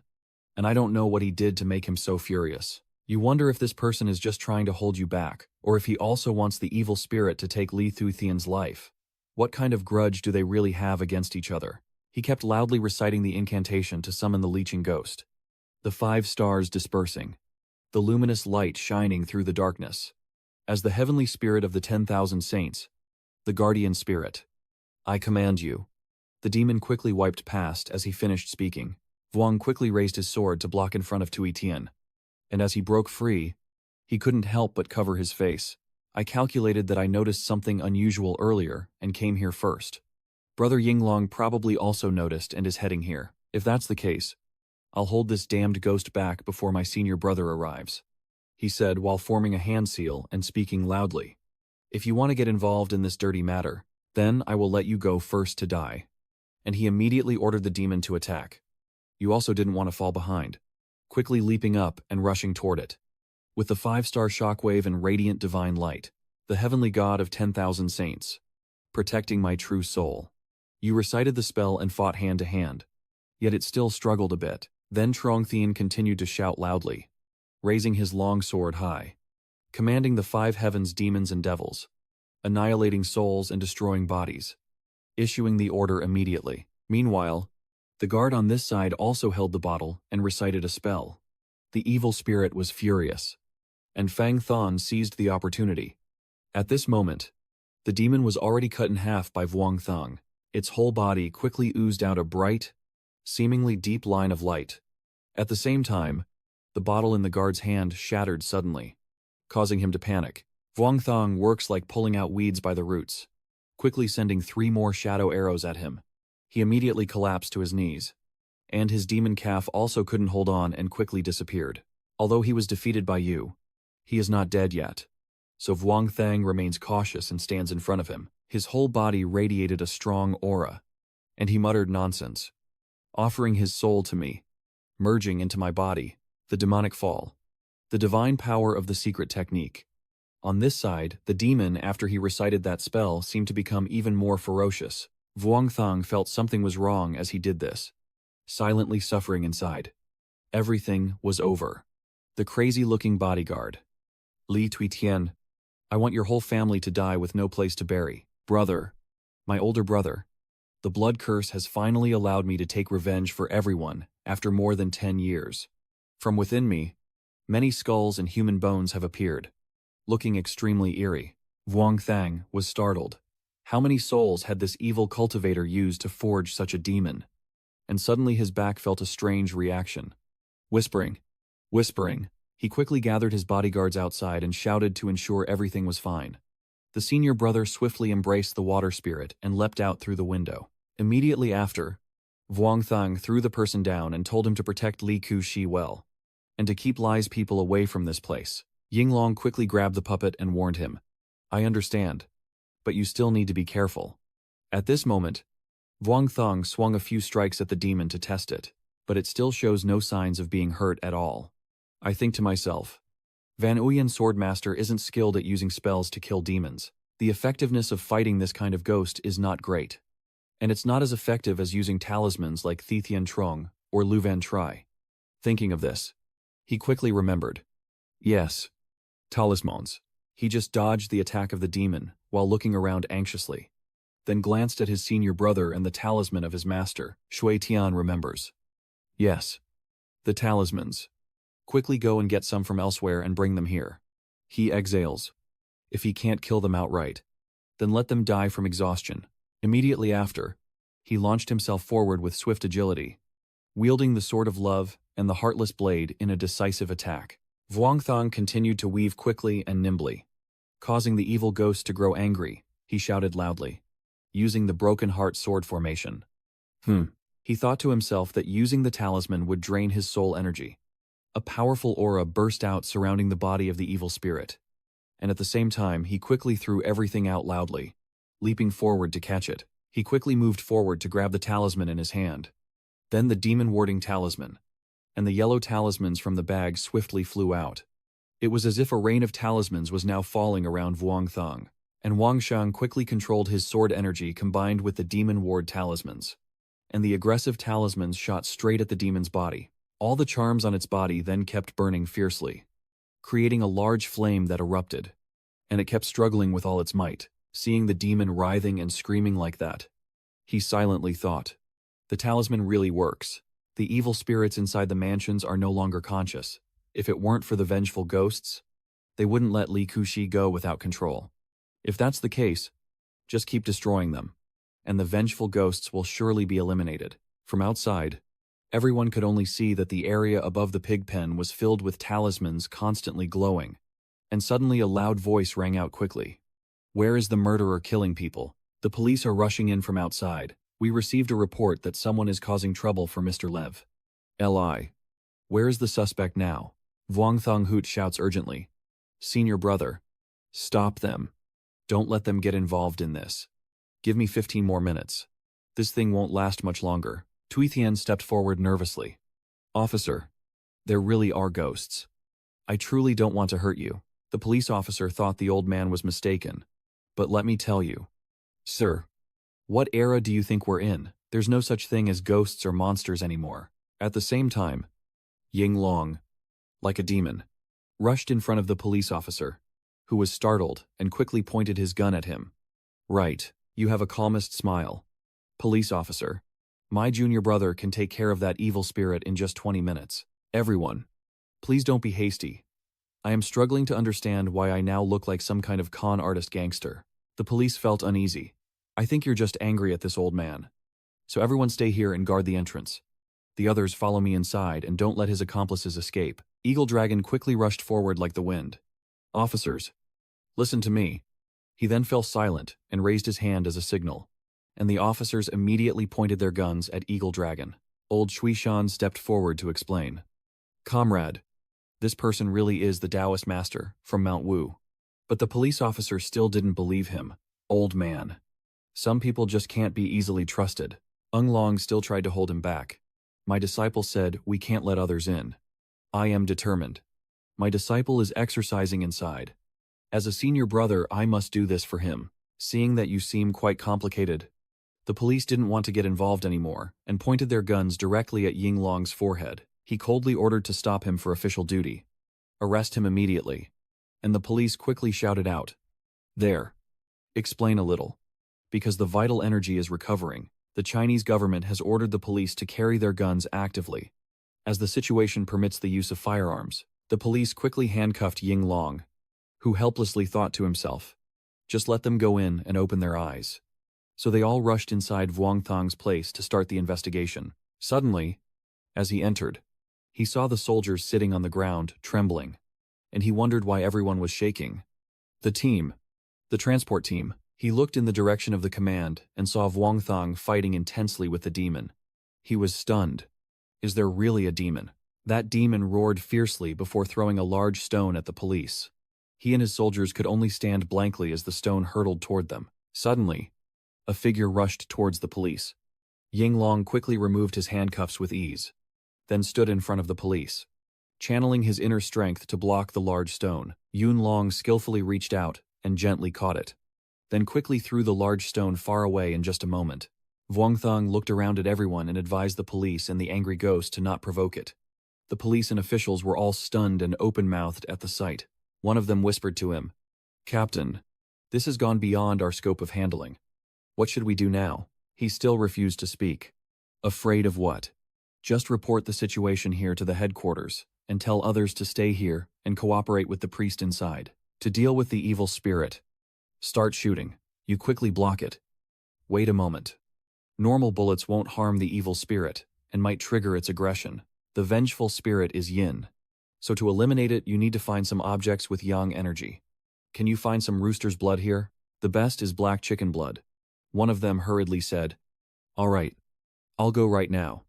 and I don't know what he did to make him so furious. You wonder if this person is just trying to hold you back, or if he also wants the evil spirit to take Li Thuthien's life. What kind of grudge do they really have against each other? He kept loudly reciting the incantation to summon the leeching ghost. The 5 stars dispersing. The luminous light shining through the darkness. As the heavenly spirit of the 10,000 saints, the guardian spirit. I command you. The demon quickly wiped past as he finished speaking. Vuong quickly raised his sword to block in front of Tui Thien. And as he broke free, he couldn't help but cover his face. I calculated that I noticed something unusual earlier and came here first. Brother Yinglong probably also noticed and is heading here. If that's the case, I'll hold this damned ghost back before my senior brother arrives, he said while forming a hand seal and speaking loudly. If you want to get involved in this dirty matter, then I will let you go first to die. And he immediately ordered the demon to attack. You also didn't want to fall behind, quickly leaping up and rushing toward it. With the 5-star shockwave and radiant divine light, the heavenly god of 10,000 saints, protecting my true soul. You recited the spell and fought hand to hand, yet it still struggled a bit. Then Trong Thien continued to shout loudly, raising his long sword high, commanding the 5 heavens demons and devils, annihilating souls and destroying bodies, issuing the order immediately. Meanwhile, the guard on this side also held the bottle and recited a spell. The evil spirit was furious, and Fang Thon seized the opportunity. At this moment, the demon was already cut in half by Vuongthong. Its whole body quickly oozed out a bright, seemingly deep line of light. At the same time, the bottle in the guard's hand shattered suddenly, causing him to panic. Vuongthong works like pulling out weeds by the roots, quickly sending 3 more shadow arrows at him. He immediately collapsed to his knees, and his demon calf also couldn't hold on and quickly disappeared. Although he was defeated by you, he is not dead yet. So Vuongthang remains cautious and stands in front of him. His whole body radiated a strong aura, and he muttered nonsense, offering his soul to me, merging into my body. The demonic fall. The divine power of the secret technique. On this side, the demon, after he recited that spell, seemed to become even more ferocious. Vuongthang felt something was wrong as he did this, silently suffering inside. Everything was over. The crazy-looking bodyguard. Li Tuitian, I want your whole family to die with no place to bury. Brother, my older brother, the blood curse has finally allowed me to take revenge for everyone after more than 10 years. From within me, many skulls and human bones have appeared, looking extremely eerie. Vuongthang was startled. How many souls had this evil cultivator used to forge such a demon? And suddenly his back felt a strange reaction. Whispering, he quickly gathered his bodyguards outside and shouted to ensure everything was fine. The senior brother swiftly embraced the water spirit and leapt out through the window. Immediately after, Vuongthang threw the person down and told him to protect Li Ku-shi well, and to keep Li's people away from this place. Yinglong quickly grabbed the puppet and warned him, I understand, but you still need to be careful. At this moment, Vuongthang swung a few strikes at the demon to test it, but it still shows no signs of being hurt at all. I think to myself, Van Uyen Swordmaster isn't skilled at using spells to kill demons. The effectiveness of fighting this kind of ghost is not great. And it's not as effective as using talismans like Thithian Trong or Luvan Tri. Thinking of this, he quickly remembered. Yes, talismans. He just dodged the attack of the demon while looking around anxiously, then glanced at his senior brother and the talisman of his master. Shui Tian remembers. Yes, the talismans. Quickly go and get some from elsewhere and bring them here. He exhales. If he can't kill them outright, then let them die from exhaustion. Immediately after, He launched himself forward with swift agility, wielding the sword of love and the heartless blade in a decisive attack. Vuongthang continued to weave quickly and nimbly. Causing the evil ghost to grow angry, he shouted loudly, using the broken heart sword formation. He thought to himself that using the talisman would drain his soul energy. A powerful aura burst out surrounding the body of the evil spirit, and at the same time he quickly threw everything out loudly, leaping forward to catch it. He quickly moved forward to grab the talisman in his hand. Then the demon-warding talisman, and the yellow talismans from the bag swiftly flew out. It was as if a rain of talismans was now falling around Vuongthang, and Wangshang quickly controlled his sword energy combined with the demon ward talismans. And the aggressive talismans shot straight at the demon's body. All the charms on its body then kept burning fiercely, creating a large flame that erupted. And it kept struggling with all its might. Seeing the demon writhing and screaming like that, he silently thought, the talisman really works. The evil spirits inside the mansions are no longer conscious. If it weren't for the vengeful ghosts, they wouldn't let Li Kushi go without control. If that's the case, just keep destroying them, and the vengeful ghosts will surely be eliminated. From outside, everyone could only see that the area above the pig pen was filled with talismans constantly glowing, and suddenly a loud voice rang out quickly. Where is the murderer killing people? The police are rushing in from outside. We received a report that someone is causing trouble for Mr. Lev. Li. Where is the suspect now? Vuongthang Hoot shouts urgently. Senior brother. Stop them. Don't let them get involved in this. Give me 15 more minutes. This thing won't last much longer. Tuithian stepped forward nervously. Officer. There really are ghosts. I truly don't want to hurt you. The police officer thought the old man was mistaken. But let me tell you. Sir. What era do you think we're in? There's no such thing as ghosts or monsters anymore. At the same time, Yinglong, like a demon, rushed in front of the police officer, who was startled and quickly pointed his gun at him. Right, you have a calmest smile. Police officer, my junior brother can take care of that evil spirit in just 20 minutes. Everyone, please don't be hasty. I am struggling to understand why I now look like some kind of con artist gangster. The police felt uneasy. I think you're just angry at this old man. So everyone stay here and guard the entrance. The others follow me inside and don't let his accomplices escape. Eagle Dragon quickly rushed forward like the wind. Officers, listen to me. He then fell silent and raised his hand as a signal, and the officers immediately pointed their guns at Eagle Dragon. Old Shuishan stepped forward to explain. Comrade, this person really is the Taoist master from Mount Wu. But the police officer still didn't believe him. Old man. Some people just can't be easily trusted. Ung Long still tried to hold him back. My disciple said, we can't let others in. I am determined. My disciple is exercising inside. As a senior brother, I must do this for him. Seeing that you seem quite complicated, the police didn't want to get involved anymore and pointed their guns directly at Yinglong's forehead. He coldly ordered to stop him for official duty. Arrest him immediately. And the police quickly shouted out. There. Explain a little. Because the vital energy is recovering, the Chinese government has ordered the police to carry their guns actively. As the situation permits the use of firearms, the police quickly handcuffed Yinglong, who helplessly thought to himself, just let them go in and open their eyes. So they all rushed inside Vuongthang's place to start the investigation. Suddenly, as he entered, he saw the soldiers sitting on the ground, trembling, and he wondered why everyone was shaking. The transport team. He looked in the direction of the command and saw Vuongthang fighting intensely with the demon. He was stunned. Is there really a demon? That demon roared fiercely before throwing a large stone at the police. He and his soldiers could only stand blankly as the stone hurtled toward them. Suddenly, a figure rushed towards the police. Yinglong quickly removed his handcuffs with ease, then stood in front of the police. Channeling his inner strength to block the large stone, Yunlong skillfully reached out and gently caught it, then quickly threw the large stone far away in just a moment. Vuongthang looked around at everyone and advised the police and the angry ghost to not provoke it. The police and officials were all stunned and open-mouthed at the sight. One of them whispered to him, Captain, this has gone beyond our scope of handling. What should we do now? He still refused to speak. Afraid of what? Just report the situation here to the headquarters and tell others to stay here and cooperate with the priest inside. To deal with the evil spirit, start shooting. You quickly block it. Wait a moment. Normal bullets won't harm the evil spirit and might trigger its aggression. The vengeful spirit is yin. So to eliminate it, you need to find some objects with yang energy. Can you find some rooster's blood here? The best is black chicken blood. One of them hurriedly said, "All right, I'll go right now."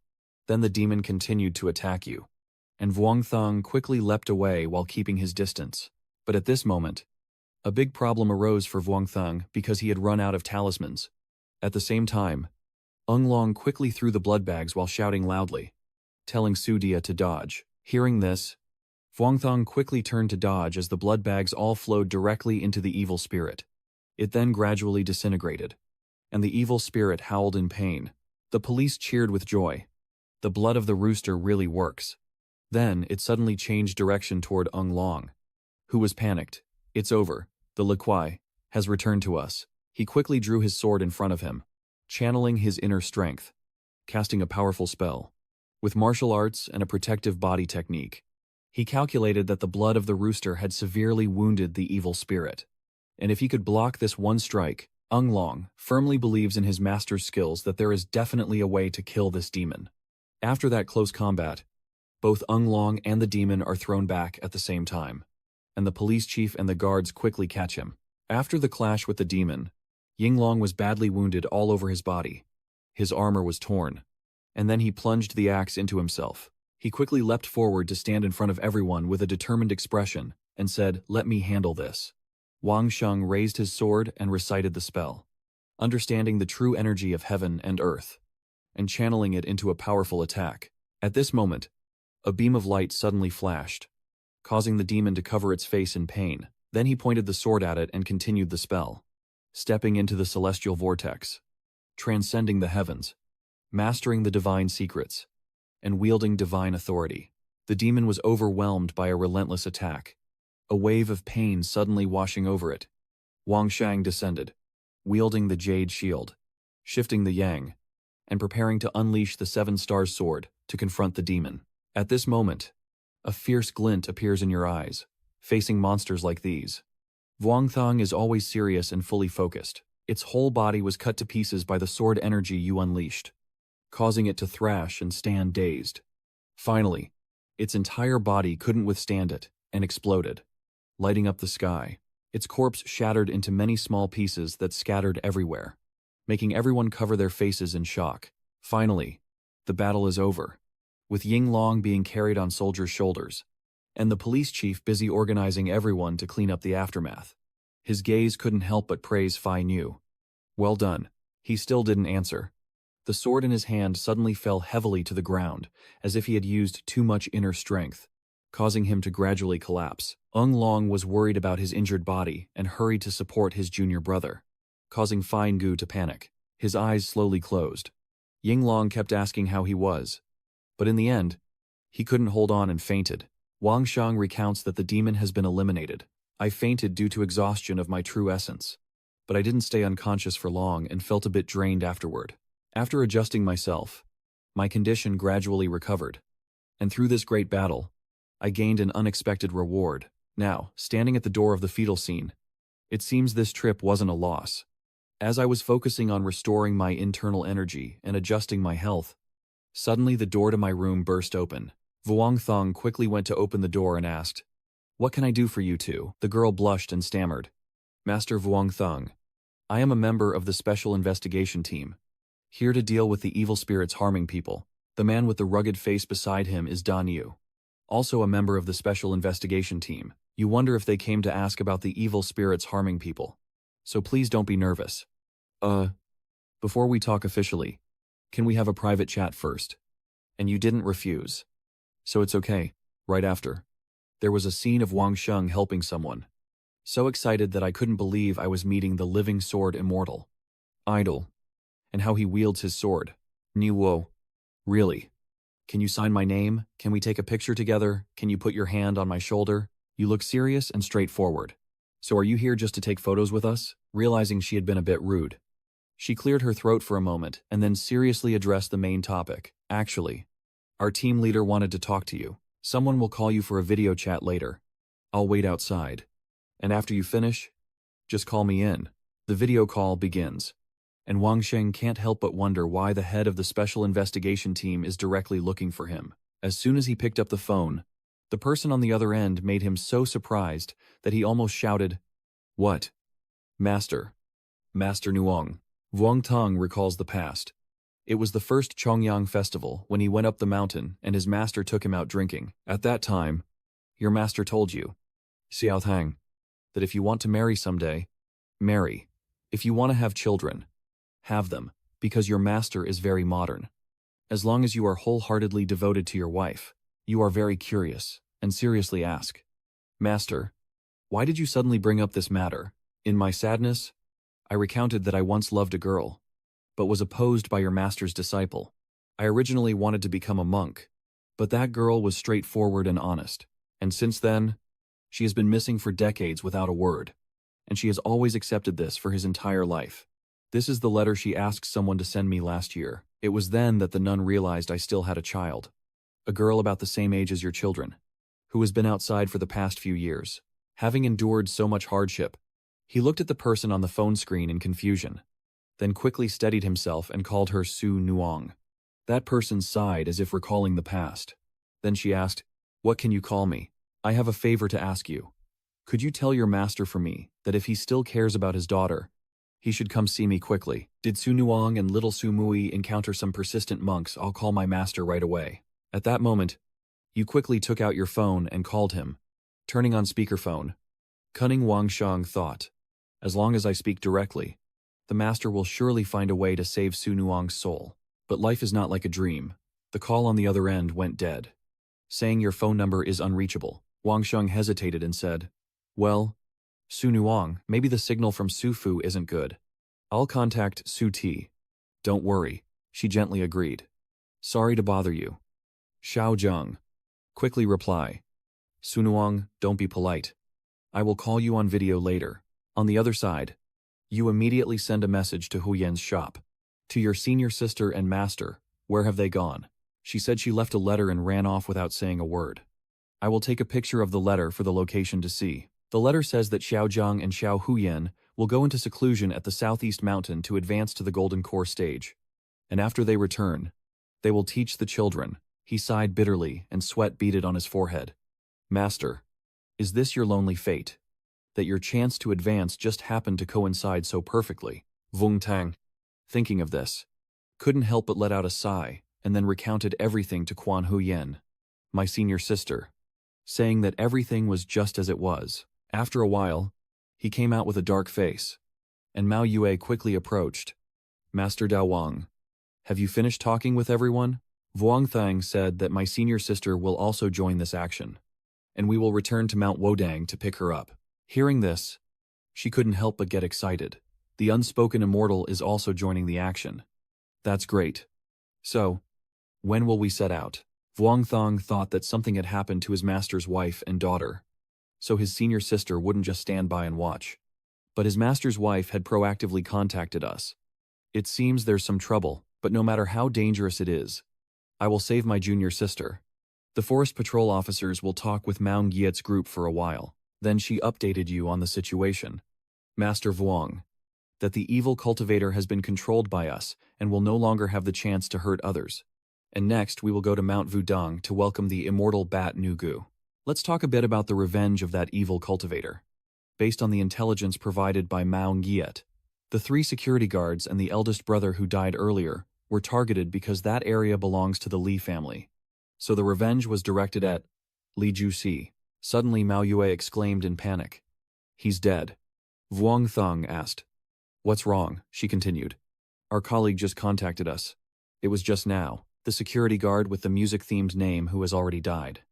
Then the demon continued to attack you, and Vuong Thong quickly leapt away while keeping his distance. But at this moment, a big problem arose for Vuong Thong because he had run out of talismans. At the same time, Ung Long quickly threw the blood bags while shouting loudly, telling Su Dia to dodge. Hearing this, Vuong Thong quickly turned to dodge as the blood bags all flowed directly into the evil spirit. It then gradually disintegrated, and the evil spirit howled in pain. The police cheered with joy. The blood of the rooster really works. Then it suddenly changed direction toward Ung Long, who was panicked. "It's over. The Liquai has returned to us." He quickly drew his sword in front of him, channeling his inner strength, casting a powerful spell. With martial arts and a protective body technique, he calculated that the blood of the rooster had severely wounded the evil spirit. And if he could block this one strike, Ung Long firmly believes in his master's skills that there is definitely a way to kill this demon. After that close combat, both Ung Long and the demon are thrown back at the same time, and the police chief and the guards quickly catch him. After the clash with the demon, Yinglong was badly wounded all over his body. His armor was torn, and then he plunged the axe into himself. He quickly leapt forward to stand in front of everyone with a determined expression and said, "Let me handle this." Wang Sheng raised his sword and recited the spell, understanding the true energy of heaven and earth, and channeling it into a powerful attack. At this moment, a beam of light suddenly flashed, causing the demon to cover its face in pain. Then he pointed the sword at it and continued the spell, stepping into the celestial vortex, transcending the heavens, mastering the divine secrets, and wielding divine authority. The demon was overwhelmed by a relentless attack, a wave of pain suddenly washing over it. Wang Shang descended, wielding the jade shield, shifting the yang, and preparing to unleash the Seven Stars sword to confront the demon. At this moment, a fierce glint appears in your eyes, facing monsters like these. Vuong Thong is always serious and fully focused. Its whole body was cut to pieces by the sword energy you unleashed, causing it to thrash and stand dazed. Finally, its entire body couldn't withstand it and exploded, lighting up the sky. Its corpse shattered into many small pieces that scattered everywhere, making everyone cover their faces in shock. Finally, the battle is over, with Yinglong being carried on soldiers' shoulders, and the police chief busy organizing everyone to clean up the aftermath. His gaze couldn't help but praise Fai Nu. "Well done." He still didn't answer. The sword in his hand suddenly fell heavily to the ground, as if he had used too much inner strength, causing him to gradually collapse. Ung Long was worried about his injured body and hurried to support his junior brother, causing Fine Gu to panic. His eyes slowly closed. Yinglong kept asking how he was, but in the end, he couldn't hold on and fainted. Wang Shang recounts that the demon has been eliminated. "I fainted due to exhaustion of my true essence, but I didn't stay unconscious for long and felt a bit drained afterward. After adjusting myself, my condition gradually recovered, and through this great battle, I gained an unexpected reward." Now, standing at the door of the fetal scene, it seems this trip wasn't a loss. As I was focusing on restoring my internal energy and adjusting my health, suddenly the door to my room burst open. Vuong Thong quickly went to open the door and asked, "What can I do for you two?" The girl blushed and stammered, "Master Vuong Thong, I am a member of the Special Investigation Team, here to deal with the evil spirits harming people." The man with the rugged face beside him is Dan Yu, also a member of the Special Investigation Team. You wonder if they came to ask about the evil spirits harming people. So please don't be nervous. Before we talk officially, can we have a private chat first? And you didn't refuse. So it's okay. Right after, there was a scene of Wang Sheng helping someone. So excited that I couldn't believe I was meeting the living sword immortal, Idol, and how he wields his sword. Niwo. Really? Can you sign my name? Can we take a picture together? Can you put your hand on my shoulder? You look serious and straightforward. So are you here just to take photos with us? Realizing she had been a bit rude, she cleared her throat for a moment and then seriously addressed the main topic. "Actually, our team leader wanted to talk to you. Someone will call you for a video chat later. I'll wait outside. And after you finish, just call me in." The video call begins. and Wang Sheng can't help but wonder why the head of the special investigation team is directly looking for him. As soon as he picked up the phone, the person on the other end made him so surprised that he almost shouted, "What? Master. Master Nuong." Vuong Tong recalls the past. It was the first Chongyang festival when he went up the mountain and his master took him out drinking. At that time, your master told you, Xiao Tang, that if you want to marry someday, marry. If you want to have children, have them, because your master is very modern. As long as you are wholeheartedly devoted to your wife, you are very curious, and seriously ask, Master, why did you suddenly bring up this matter? In my sadness, I recounted that I once loved a girl, but was opposed by your master's disciple. I originally wanted to become a monk, but that girl was straightforward and honest, and since then, she has been missing for decades without a word, and she has always accepted this for his entire life. This is the letter she asked someone to send me last year. It was then that the nun realized I still had a child, a girl about the same age as your children, who has been outside for the past few years. Having endured so much hardship, he looked at the person on the phone screen in confusion, then quickly steadied himself and called her Su Nuong. That person sighed as if recalling the past. Then she asked, What can you call me? I have a favor to ask you. Could you tell your master for me that if he still cares about his daughter, he should come see me quickly? Did Su Nuong and little Su Mui encounter some persistent monks, I'll call my master right away. At that moment, you quickly took out your phone and called him, turning on speakerphone. Cunning Wang Shang thought, as long as I speak directly, the master will surely find a way to save Su Nuong's soul. But life is not like a dream. The call on the other end went dead. Saying your phone number is unreachable, Wang Sheng hesitated and said, Well, Su Nuong, maybe the signal from Su Fu isn't good. I'll contact Su Ti. Don't worry, she gently agreed. Sorry to bother you. Xiao Zheng. Quickly reply. Su Nuong, don't be polite. I will call you on video later. On the other side, you immediately send a message to Hu Yan's shop. To your senior sister and master, where have they gone? She said she left a letter and ran off without saying a word. I will take a picture of the letter for the location to see. The letter says that Xiao Zhang and Xiao Huyan will go into seclusion at the southeast mountain to advance to the Golden Core stage. And after they return, they will teach the children. He sighed bitterly and sweat beaded on his forehead. Master, is this your lonely fate? That your chance to advance just happened to coincide so perfectly? Vung Tang, thinking of this, couldn't help but let out a sigh and then recounted everything to Quan Huyen, my senior sister, saying that everything was just as it was. After a while, he came out with a dark face, and Mao Yue quickly approached. Master Dao Wang, have you finished talking with everyone? Vuong Thang said that my senior sister will also join this action, and we will return to Mount Wodang to pick her up. Hearing this, she couldn't help but get excited. The unspoken immortal is also joining the action. That's great. So, when will we set out? Vuong Thong thought that something had happened to his master's wife and daughter, so his senior sister wouldn't just stand by and watch. But his master's wife had proactively contacted us. It seems there's some trouble, but no matter how dangerous it is, I will save my junior sister. The forest patrol officers will talk with Mao Giet's group for a while. Then she updated you on the situation. Master Vuong, that the evil cultivator has been controlled by us and will no longer have the chance to hurt others. And next we will go to Mount Wudang to welcome the immortal Bat Nugu. Let's talk a bit about the revenge of that evil cultivator. Based on the intelligence provided by Mao Giet, the 3 security guards and the eldest brother who died earlier were targeted because that area belongs to the Li family. So the revenge was directed at Li Juxi. Suddenly Mao Yue exclaimed in panic. He's dead. Vuong Thong asked. What's wrong? She continued. Our colleague just contacted us. It was just now. The security guard with the music-themed name who has already died.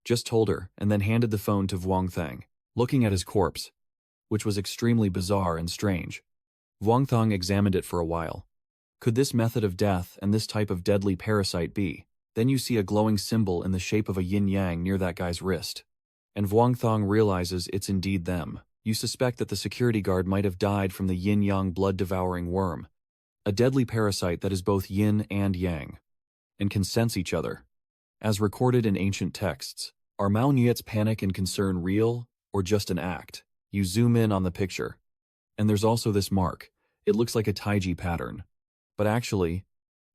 Just told her and then handed the phone to Vuong Thang, looking at his corpse, which was extremely bizarre and strange. Vuong Thang examined it for a while. Could this method of death and this type of deadly parasite be? Then you see a glowing symbol in the shape of a yin-yang near that guy's wrist. And Vuong Thong realizes it's indeed them. You suspect that the security guard might have died from the yin-yang blood-devouring worm, a deadly parasite that is both yin and yang, and can sense each other. As recorded in ancient texts, are Mao Niet's panic and concern real, or just an act? You zoom in on the picture. And there's also this mark. It looks like a taiji pattern. But actually,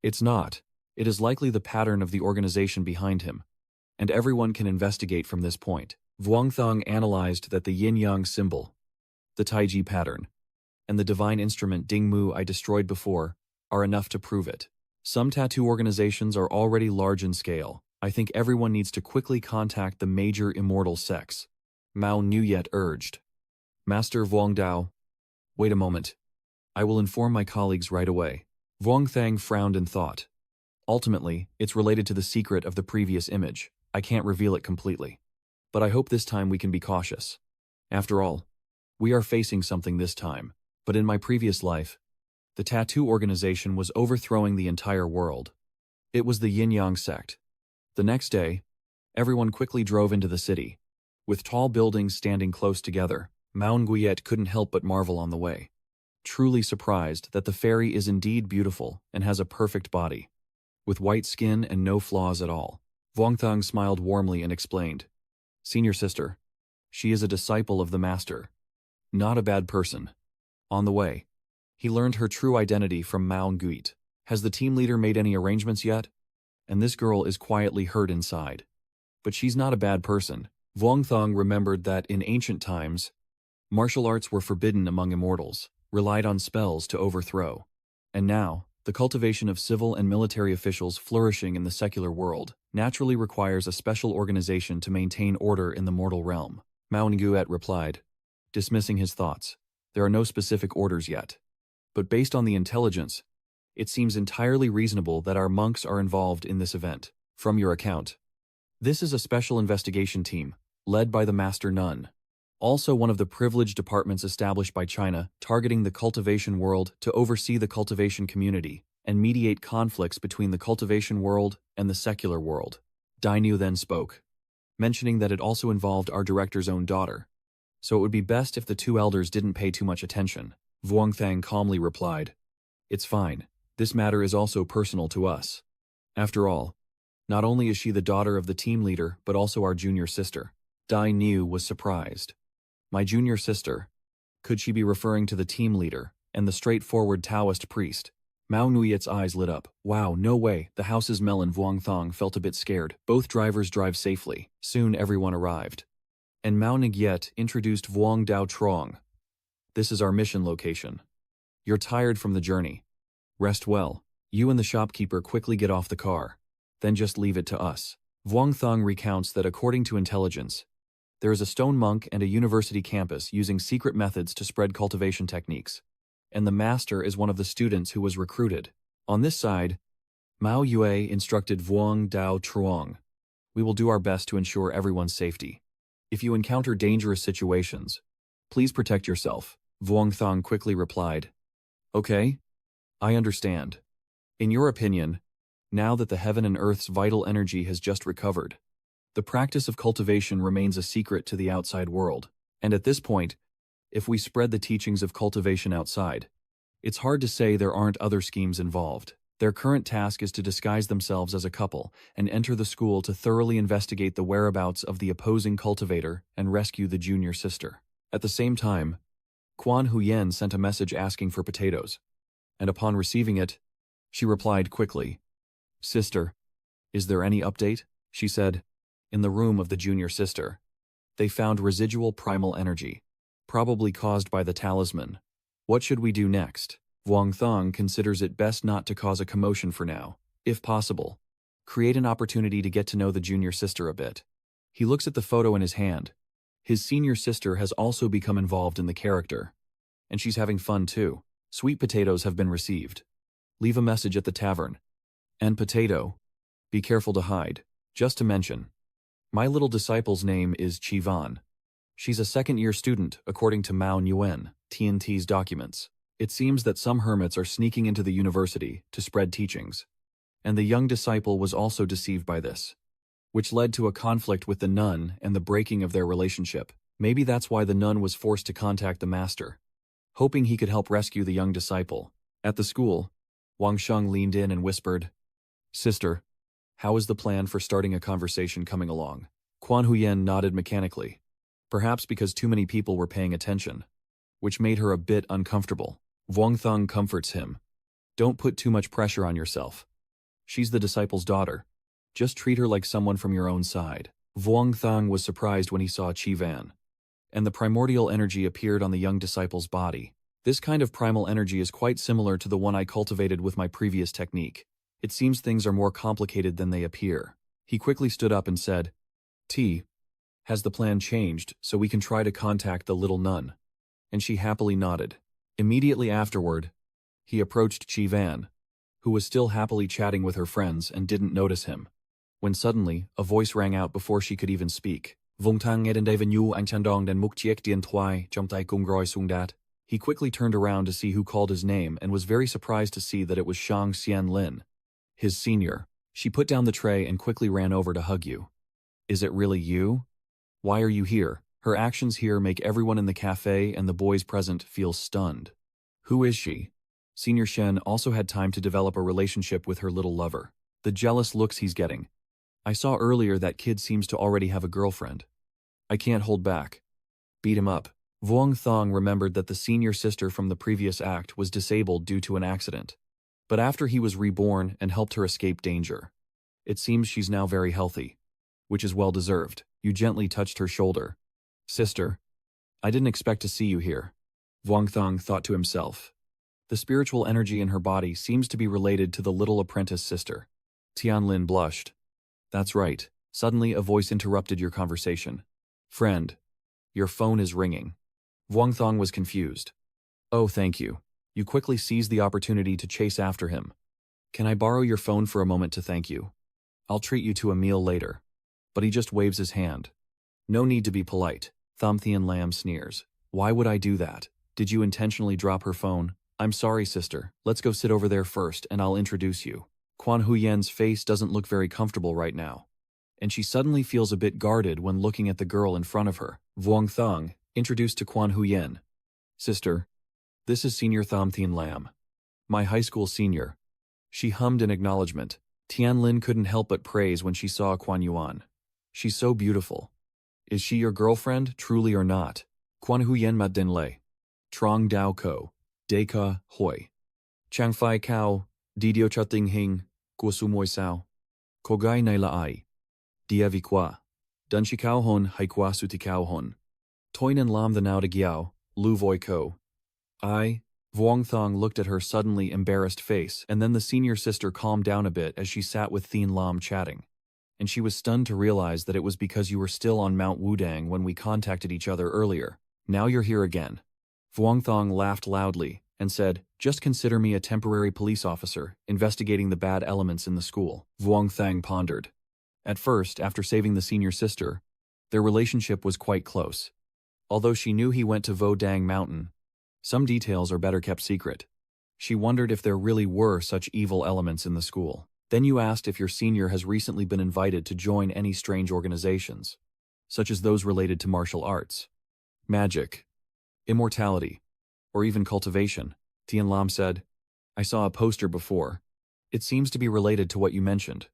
it's not. It is likely the pattern of the organization behind him, and everyone can investigate from this point. Vuongthong analyzed that the Yinyang symbol, the taiji pattern, and the divine instrument Dingmu I destroyed before are enough to prove it. Some tattoo organizations are already large in scale. I think everyone needs to quickly contact the major immortal sects, Mao Nuyet urged. Master Vuongdao, wait a moment. I will inform my colleagues right away. Vuongthang frowned in thought. Ultimately, it's related to the secret of the previous image. I can't reveal it completely. But I hope this time we can be cautious. After all, we are facing something this time. But in my previous life, the tattoo organization was overthrowing the entire world. It was the Yinyang sect. The next day, everyone quickly drove into the city. With tall buildings standing close together, Mao Nguyen couldn't help but marvel on the way. Truly surprised that the fairy is indeed beautiful and has a perfect body, with white skin and no flaws at all. Vuongthang smiled warmly and explained, Senior sister, she is a disciple of the master. Not a bad person. On the way, he learned her true identity from Mao Nguyen. Has the team leader made any arrangements yet? And this girl is quietly hurt inside. But she's not a bad person. Vuongthang remembered that in ancient times, martial arts were forbidden among immortals, relied on spells to overthrow. And now, the cultivation of civil and military officials flourishing in the secular world naturally requires a special organization to maintain order in the mortal realm. Mao Nguyen replied, dismissing his thoughts. There are no specific orders yet. But based on the intelligence, it seems entirely reasonable that our monks are involved in this event. From your account, this is a special investigation team, led by the Master Nun. Also one of the privileged departments established by China, targeting the cultivation world to oversee the cultivation community and mediate conflicts between the cultivation world and the secular world. Dainu then spoke, mentioning that it also involved our director's own daughter. So it would be best if the two elders didn't pay too much attention. Vuongthang calmly replied, it's fine. This matter is also personal to us. After all, not only is she the daughter of the team leader, but also our junior sister. Dai Niu was surprised. My junior sister? Could she be referring to the team leader and the straightforward Taoist priest? Mao Nuyet's eyes lit up. Wow, no way. The house's melon. Vuongthang felt a bit scared. Both drivers drive safely. Soon everyone arrived. And Mao Nuyet introduced Vuong Dao Trong. This is our mission location. You're tired from the journey. Rest well. You and the shopkeeper quickly get off the car. Then just leave it to us. Vuongthang recounts that according to intelligence, there is a stone monk and a university campus using secret methods to spread cultivation techniques. And the master is one of the students who was recruited. On this side, Mao Yue instructed Vuong Dao Truong. We will do our best to ensure everyone's safety. If you encounter dangerous situations, please protect yourself. Vuongthang quickly replied, okay, I understand. In your opinion, now that the heaven and earth's vital energy has just recovered, the practice of cultivation remains a secret to the outside world. And at this point, if we spread the teachings of cultivation outside, it's hard to say there aren't other schemes involved. Their current task is to disguise themselves as a couple and enter the school to thoroughly investigate the whereabouts of the opposing cultivator and rescue the junior sister. At the same time, Quan Huyen sent a message asking for potatoes, and upon receiving it, she replied quickly, Sister, is there any update? She said. In the room of the junior sister, they found residual primal energy, probably caused by the talisman. What should we do next? Vuongthang considers it best not to cause a commotion for now. If possible, create an opportunity to get to know the junior sister a bit. He looks at the photo in his hand. His senior sister has also become involved in the character. And she's having fun too. Sweet potatoes have been received. Leave a message at the tavern. And potato, be careful to hide. Just to mention, my little disciple's name is Chivan. She's a second-year student, according to Mao Nguyen, TNT's documents. It seems that some hermits are sneaking into the university to spread teachings. And the young disciple was also deceived by this, which led to a conflict with the nun and the breaking of their relationship. Maybe that's why the nun was forced to contact the master, hoping he could help rescue the young disciple. At the school, Wang Sheng leaned in and whispered, Sister, how is the plan for starting a conversation coming along? Quan Huyen nodded mechanically, perhaps because too many people were paying attention, which made her a bit uncomfortable. Vuong Thong comforts him. Don't put too much pressure on yourself. She's the disciple's daughter. Just treat her like someone from your own side. Vuong Thong was surprised when he saw Chi Van, and the primordial energy appeared on the young disciple's body. This kind of primal energy is quite similar to the one I cultivated with my previous technique. It seems things are more complicated than they appear. He quickly stood up and said, T, has the plan changed so we can try to contact the little nun? And she happily nodded. Immediately afterward, he approached Chi Van, who was still happily chatting with her friends and didn't notice him, when suddenly a voice rang out before she could even speak. Vung tang eden daven yu ang chandong den muk chiek dien twai jumtai kung groi sung dat. He quickly turned around to see who called his name and was very surprised to see that it was Shang Xian Lin, his senior. She put down the tray and quickly ran over to hug you. Is it really you? Why are you here? Her actions here make everyone in the cafe and the boys present feel stunned. Who is she? Senior Shen also had time to develop a relationship with her little lover. The jealous looks he's getting. I saw earlier that kid seems to already have a girlfriend. I can't hold back. Beat him up. Vuong Thong remembered that the senior sister from the previous act was disabled due to an accident. But after he was reborn and helped her escape danger, it seems she's now very healthy, which is well deserved. You gently touched her shoulder. Sister, I didn't expect to see you here. Vuong Thong thought to himself. The spiritual energy in her body seems to be related to the little apprentice sister. Tianlin blushed. That's right. Suddenly a voice interrupted your conversation. Friend, your phone is ringing. Vuong Thong was confused. Oh, thank you. You quickly seized the opportunity to chase after him. Can I borrow your phone for a moment to thank you? I'll treat you to a meal later. But he just waves his hand. No need to be polite. Tham Thien Lam sneers. Why would I do that? Did you intentionally drop her phone? I'm sorry, sister. Let's go sit over there first and I'll introduce you. Quan Huyen's face doesn't look very comfortable right now, and she suddenly feels a bit guarded when looking at the girl in front of her. Vuong Thong introduced to Quan Huyen. Sister, this is Senior Tham Thien Lam, my high school senior. She hummed in acknowledgement. Tianlin couldn't help but praise when she saw Quan Yuan. She's so beautiful. Is she your girlfriend, truly or not? Quan Huyen Mat Den Lei. Trong Dao Ko. Deka Hoi. Chang Fai Kao. Didio Cha Ting Hing. Kwa Sumoy Sao. Kogai Nai La Ai. Diavi Kwa. Dun Shikao Hon Hai Kwa Sutikao Hon. Toinan Lam the Nao de Giao. Lu Voi Ko. I. Vuong Thong looked at her suddenly embarrassed face, and then the senior sister calmed down a bit as she sat with Thien Lam chatting. And she was stunned to realize that it was because you were still on Mount Wudang when we contacted each other earlier. Now you're here again. Vuong Thong laughed loudly and said, just consider me a temporary police officer investigating the bad elements in the school. Vuong Thang pondered. At first, after saving the senior sister, their relationship was quite close. Although she knew he went to Vodang Mountain, some details are better kept secret. She wondered if there really were such evil elements in the school. Then you asked if your senior has recently been invited to join any strange organizations, such as those related to martial arts, magic, immortality, or even cultivation. Tien Lam said, I saw a poster before. It seems to be related to what you mentioned.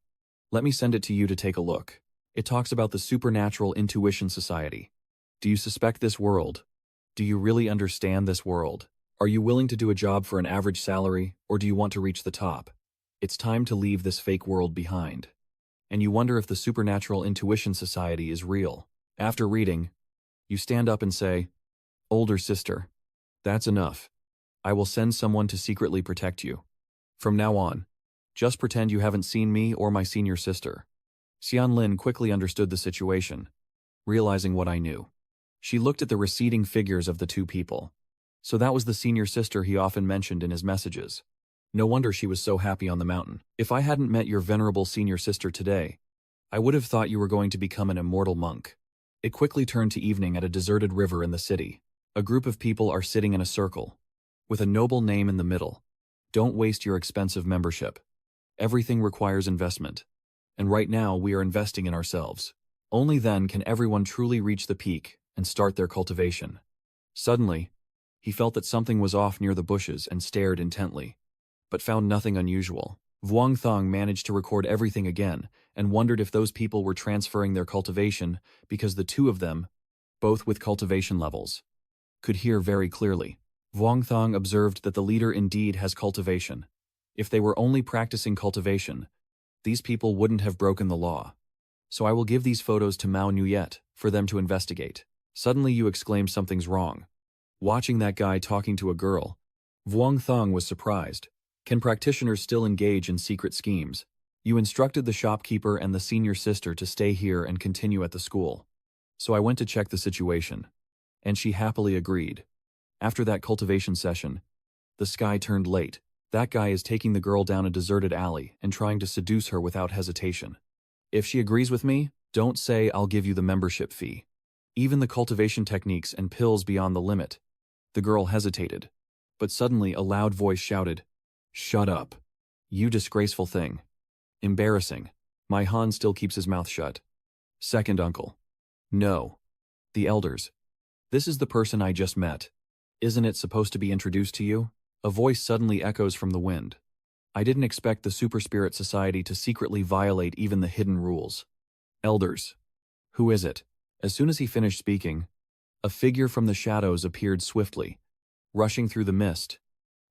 Let me send it to you to take a look. It talks about the Supernatural Intuition Society. Do you suspect this world? Do you really understand this world? Are you willing to do a job for an average salary, or do you want to reach the top? It's time to leave this fake world behind. And you wonder if the Supernatural Intuition Society is real. After reading, you stand up and say, Older sister, that's enough. I will send someone to secretly protect you. From now on, just pretend you haven't seen me or my senior sister. Xian Lin quickly understood the situation, realizing what I knew. She looked at the receding figures of the two people. So that was the senior sister he often mentioned in his messages. No wonder she was so happy on the mountain. If I hadn't met your venerable senior sister today, I would have thought you were going to become an immortal monk. It quickly turned to evening at a deserted river in the city. A group of people are sitting in a circle, with a noble name in the middle. Don't waste your expensive membership. Everything requires investment. And right now we are investing in ourselves. Only then can everyone truly reach the peak and start their cultivation. Suddenly, he felt that something was off near the bushes and stared intently, but found nothing unusual. Vuong Thong managed to record everything again and wondered if those people were transferring their cultivation because the two of them, both with cultivation levels, could hear very clearly. Vuong Thong observed that the leader indeed has cultivation. If they were only practicing cultivation, these people wouldn't have broken the law. So I will give these photos to Mao Nuyet for them to investigate. Suddenly you exclaim something's wrong. Watching that guy talking to a girl, Vuong Thong was surprised. Can practitioners still engage in secret schemes? You instructed the shopkeeper and the senior sister to stay here and continue at the school. So I went to check the situation. And she happily agreed. After that cultivation session, the sky turned late. That guy is taking the girl down a deserted alley and trying to seduce her without hesitation. If she agrees with me, don't say I'll give you the membership fee. Even the cultivation techniques and pills beyond the limit. The girl hesitated. But suddenly a loud voice shouted, "Shut up. You disgraceful thing. Embarrassing." My Han still keeps his mouth shut. Second uncle. No. The elders. This is the person I just met. Isn't it supposed to be introduced to you? A voice suddenly echoes from the wind. I didn't expect the Super Spirit Society to secretly violate even the hidden rules. Elders. Who is it? As soon as he finished speaking, a figure from the shadows appeared swiftly, rushing through the mist,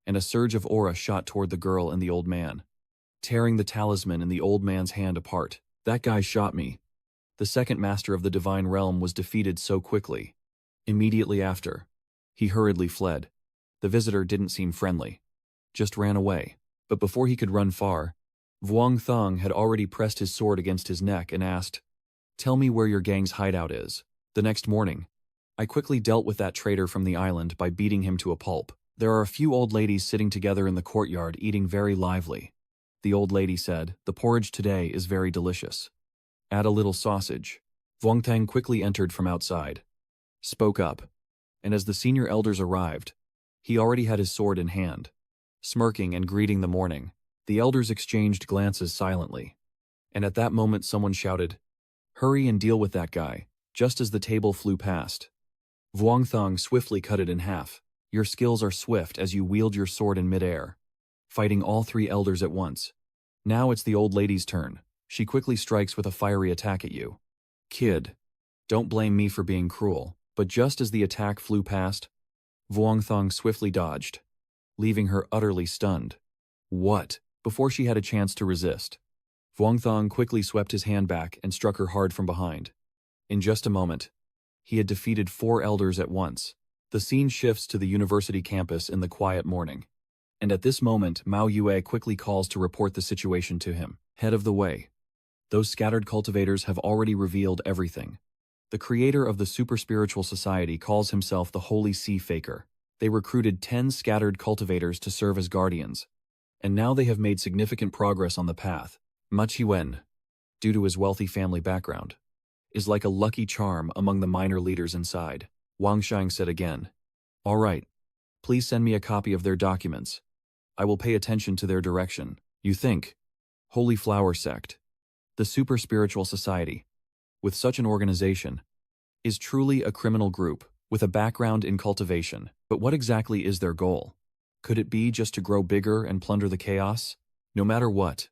and a surge of aura shot toward the girl and the old man, tearing the talisman in the old man's hand apart. That guy shot me. The second master of the divine realm was defeated so quickly. Immediately after, he hurriedly fled. The visitor didn't seem friendly, just ran away. But before he could run far, Vuong Thong had already pressed his sword against his neck and asked, "Tell me where your gang's hideout is." The next morning, I quickly dealt with that traitor from the island by beating him to a pulp. There are a few old ladies sitting together in the courtyard eating very lively. The old lady said, "The porridge today is very delicious. Add a little sausage." Vuong Thang quickly entered from outside, spoke up, and as the senior elders arrived, he already had his sword in hand. Smirking and greeting the morning, the elders exchanged glances silently. And at that moment someone shouted, "Hurry and deal with that guy," just as the table flew past. Vuong Thong swiftly cut it in half. Your skills are swift as you wield your sword in midair, fighting all three elders at once. Now it's the old lady's turn. She quickly strikes with a fiery attack at you. Kid, don't blame me for being cruel, but just as the attack flew past, Vuong Thong swiftly dodged, leaving her utterly stunned. What? Before she had a chance to resist, Vuong Thong quickly swept his hand back and struck her hard from behind. In just a moment, he had defeated 4 elders at once. The scene shifts to the university campus in the quiet morning. And at this moment, Mao Yue quickly calls to report the situation to him. Head of the way. Those scattered cultivators have already revealed everything. The creator of the Super Spiritual Society calls himself the Holy Sea Faker. They recruited 10 scattered cultivators to serve as guardians. And now they have made significant progress on the path. Ma Qiwen, due to his wealthy family background, is like a lucky charm among the minor leaders inside. Wang Shang said again, "All right, please send me a copy of their documents. I will pay attention to their direction." You think, Holy Flower Sect, the Super Spiritual Society, with such an organization, is truly a criminal group with a background in cultivation. But what exactly is their goal? Could it be just to grow bigger and plunder the chaos? No matter what,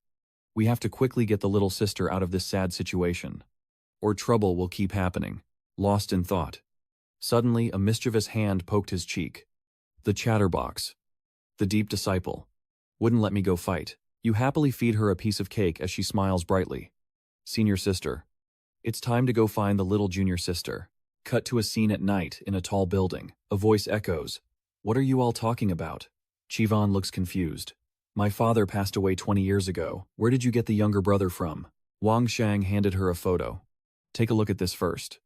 we have to quickly get the little sister out of this sad situation, or trouble will keep happening. Lost in thought, suddenly a mischievous hand poked his cheek. The chatterbox, the deep disciple, wouldn't let me go fight. You happily feed her a piece of cake as she smiles brightly. Senior sister. It's time to go find the little junior sister. Cut to a scene at night in a tall building. A voice echoes, "What are you all talking about?" Chivan looks confused. "My father passed away 20 years ago. Where did you get the younger brother from?" Wang Shang handed her a photo. "Take a look at this first."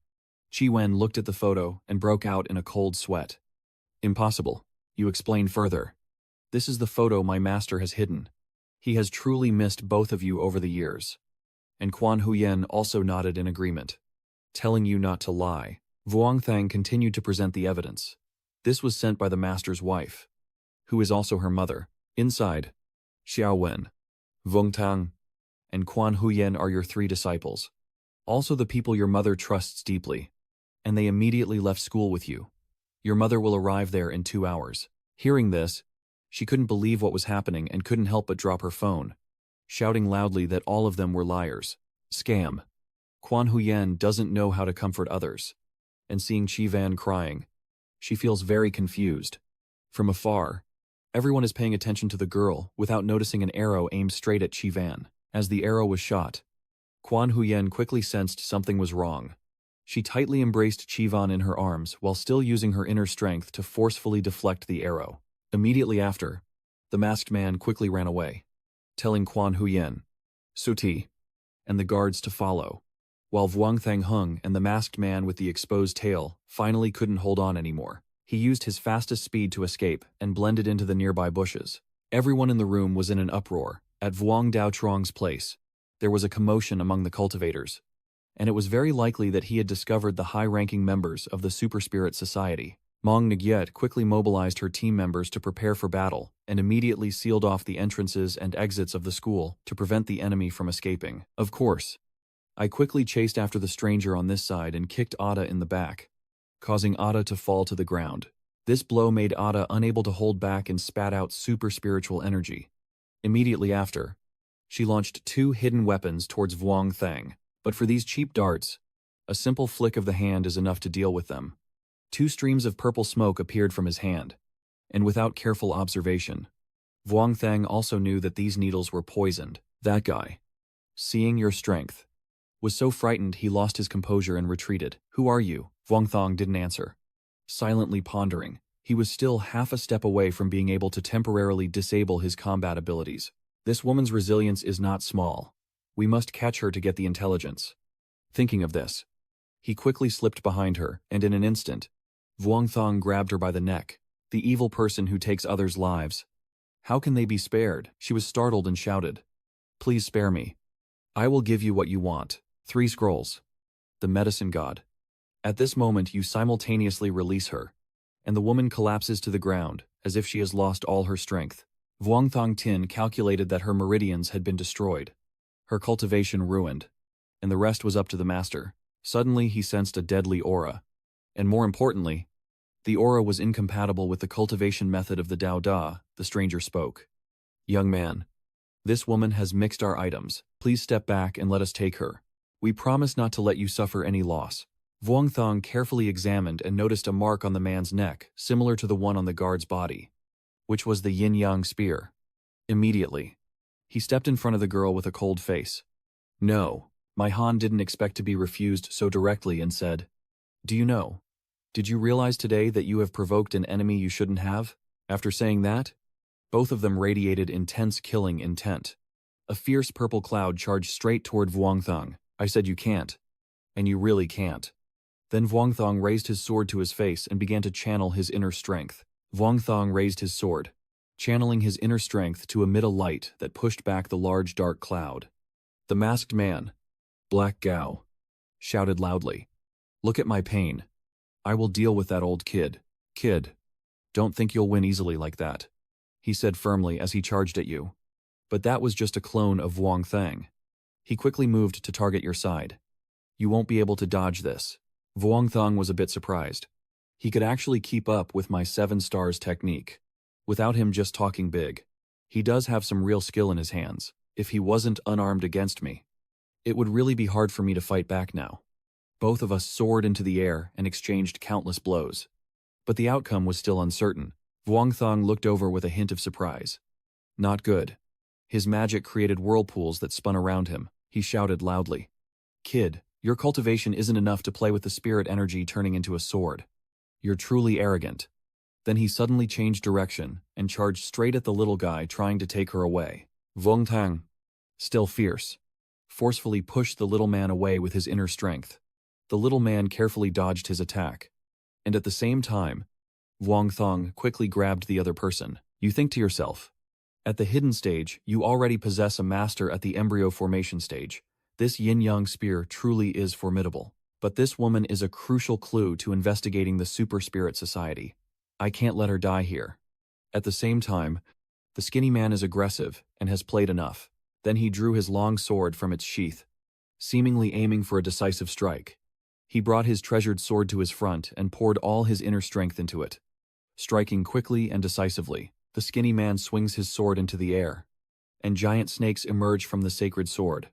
Chi Wen looked at the photo and broke out in a cold sweat. "Impossible. You explain further." "This is the photo my master has hidden. He has truly missed both of you over the years." And Quan Huyen also nodded in agreement. "Telling you not to lie." Vuong Thang continued to present the evidence. This was sent by the master's wife, who is also her mother. Inside, Xiao Wen, Vuong Tang, and Quan Huyen are your 3 disciples. Also the people your mother trusts deeply. And they immediately left school with you. Your mother will arrive there in 2 hours. Hearing this, she couldn't believe what was happening and couldn't help but drop her phone, shouting loudly that all of them were liars. Scam. Quan Huyen doesn't know how to comfort others. And seeing Chi Van crying, she feels very confused. From afar, everyone is paying attention to the girl without noticing an arrow aimed straight at Chivan. As the arrow was shot, Quan Huyen quickly sensed something was wrong. She tightly embraced Chivan in her arms while still using her inner strength to forcefully deflect the arrow. Immediately after, the masked man quickly ran away, telling Quan Huyen, Suti, and the guards to follow, while Vuong Thang Hung and the masked man with the exposed tail finally couldn't hold on anymore. He used his fastest speed to escape and blended into the nearby bushes. Everyone in the room was in an uproar. At Vuong Dao Truong's place, there was a commotion among the cultivators, and it was very likely that he had discovered the high-ranking members of the Super Spirit Society. Mong Nagyet quickly mobilized her team members to prepare for battle and immediately sealed off the entrances and exits of the school to prevent the enemy from escaping. Of course, I quickly chased after the stranger on this side and kicked Ada in the back, causing Ada to fall to the ground. This blow made Ada unable to hold back and spat out super spiritual energy. Immediately after, she launched 2 hidden weapons towards Vuong Thang. But for these cheap darts, a simple flick of the hand is enough to deal with them. 2 streams of purple smoke appeared from his hand, and without careful observation, Vuong Thang also knew that these needles were poisoned. That guy, seeing your strength, was so frightened he lost his composure and retreated. Who are you? Vuong Thang didn't answer. Silently pondering, he was still half a step away from being able to temporarily disable his combat abilities. This woman's resilience is not small. We must catch her to get the intelligence. Thinking of this, he quickly slipped behind her, and in an instant, Vuong Thang grabbed her by the neck. The evil person who takes others' lives. How can they be spared? She was startled and shouted, Please spare me. I will give you what you want. 3 scrolls. The medicine god. At this moment you simultaneously release her, and the woman collapses to the ground, as if she has lost all her strength. Vuong Thang Tin calculated that her meridians had been destroyed, her cultivation ruined, and the rest was up to the master. Suddenly he sensed a deadly aura, and more importantly, the aura was incompatible with the cultivation method of the Dao Da. The stranger spoke. Young man, this woman has mixed our items. Please step back and let us take her. We promise not to let you suffer any loss. Vuong Thang carefully examined and noticed a mark on the man's neck, similar to the one on the guard's body, which was the Yinyang spear. Immediately, he stepped in front of the girl with a cold face. No, my Han didn't expect to be refused so directly and said, Do you know? Did you realize today that you have provoked an enemy you shouldn't have? After saying that, both of them radiated intense killing intent. A fierce purple cloud charged straight toward Vuong Thang. I said you can't. And you really can't. Then Vuong Thang raised his sword to his face and began to channel his inner strength. Vuong Thang raised his sword, channeling his inner strength to emit a light that pushed back the large dark cloud. The masked man, Black Gao, shouted loudly, Look at my pain. I will deal with that old kid. Kid, don't think you'll win easily like that, he said firmly as he charged at you. But that was just a clone of Vuong Thang. He quickly moved to target your side. You won't be able to dodge this. Vuong Thang was a bit surprised. He could actually keep up with my 7 stars technique, without him just talking big. He does have some real skill in his hands. If he wasn't unarmed against me, it would really be hard for me to fight back now. Both of us soared into the air and exchanged countless blows. But the outcome was still uncertain. Vuong Thang looked over with a hint of surprise. Not good. His magic created whirlpools that spun around him. He shouted loudly, Kid, your cultivation isn't enough to play with the spirit energy turning into a sword. You're truly arrogant. Then he suddenly changed direction and charged straight at the little guy trying to take her away. Vuong Thang, still fierce, forcefully pushed the little man away with his inner strength. The little man carefully dodged his attack, and at the same time, Vuong Thang quickly grabbed the other person. You think to yourself, at the hidden stage, you already possess a master at the embryo formation stage. This Yinyang spear truly is formidable. But this woman is a crucial clue to investigating the Super Spirit Society. I can't let her die here. At the same time, the skinny man is aggressive and has played enough. Then he drew his long sword from its sheath, seemingly aiming for a decisive strike. He brought his treasured sword to his front and poured all his inner strength into it. Striking quickly and decisively, the skinny man swings his sword into the air, and giant snakes emerge from the sacred sword,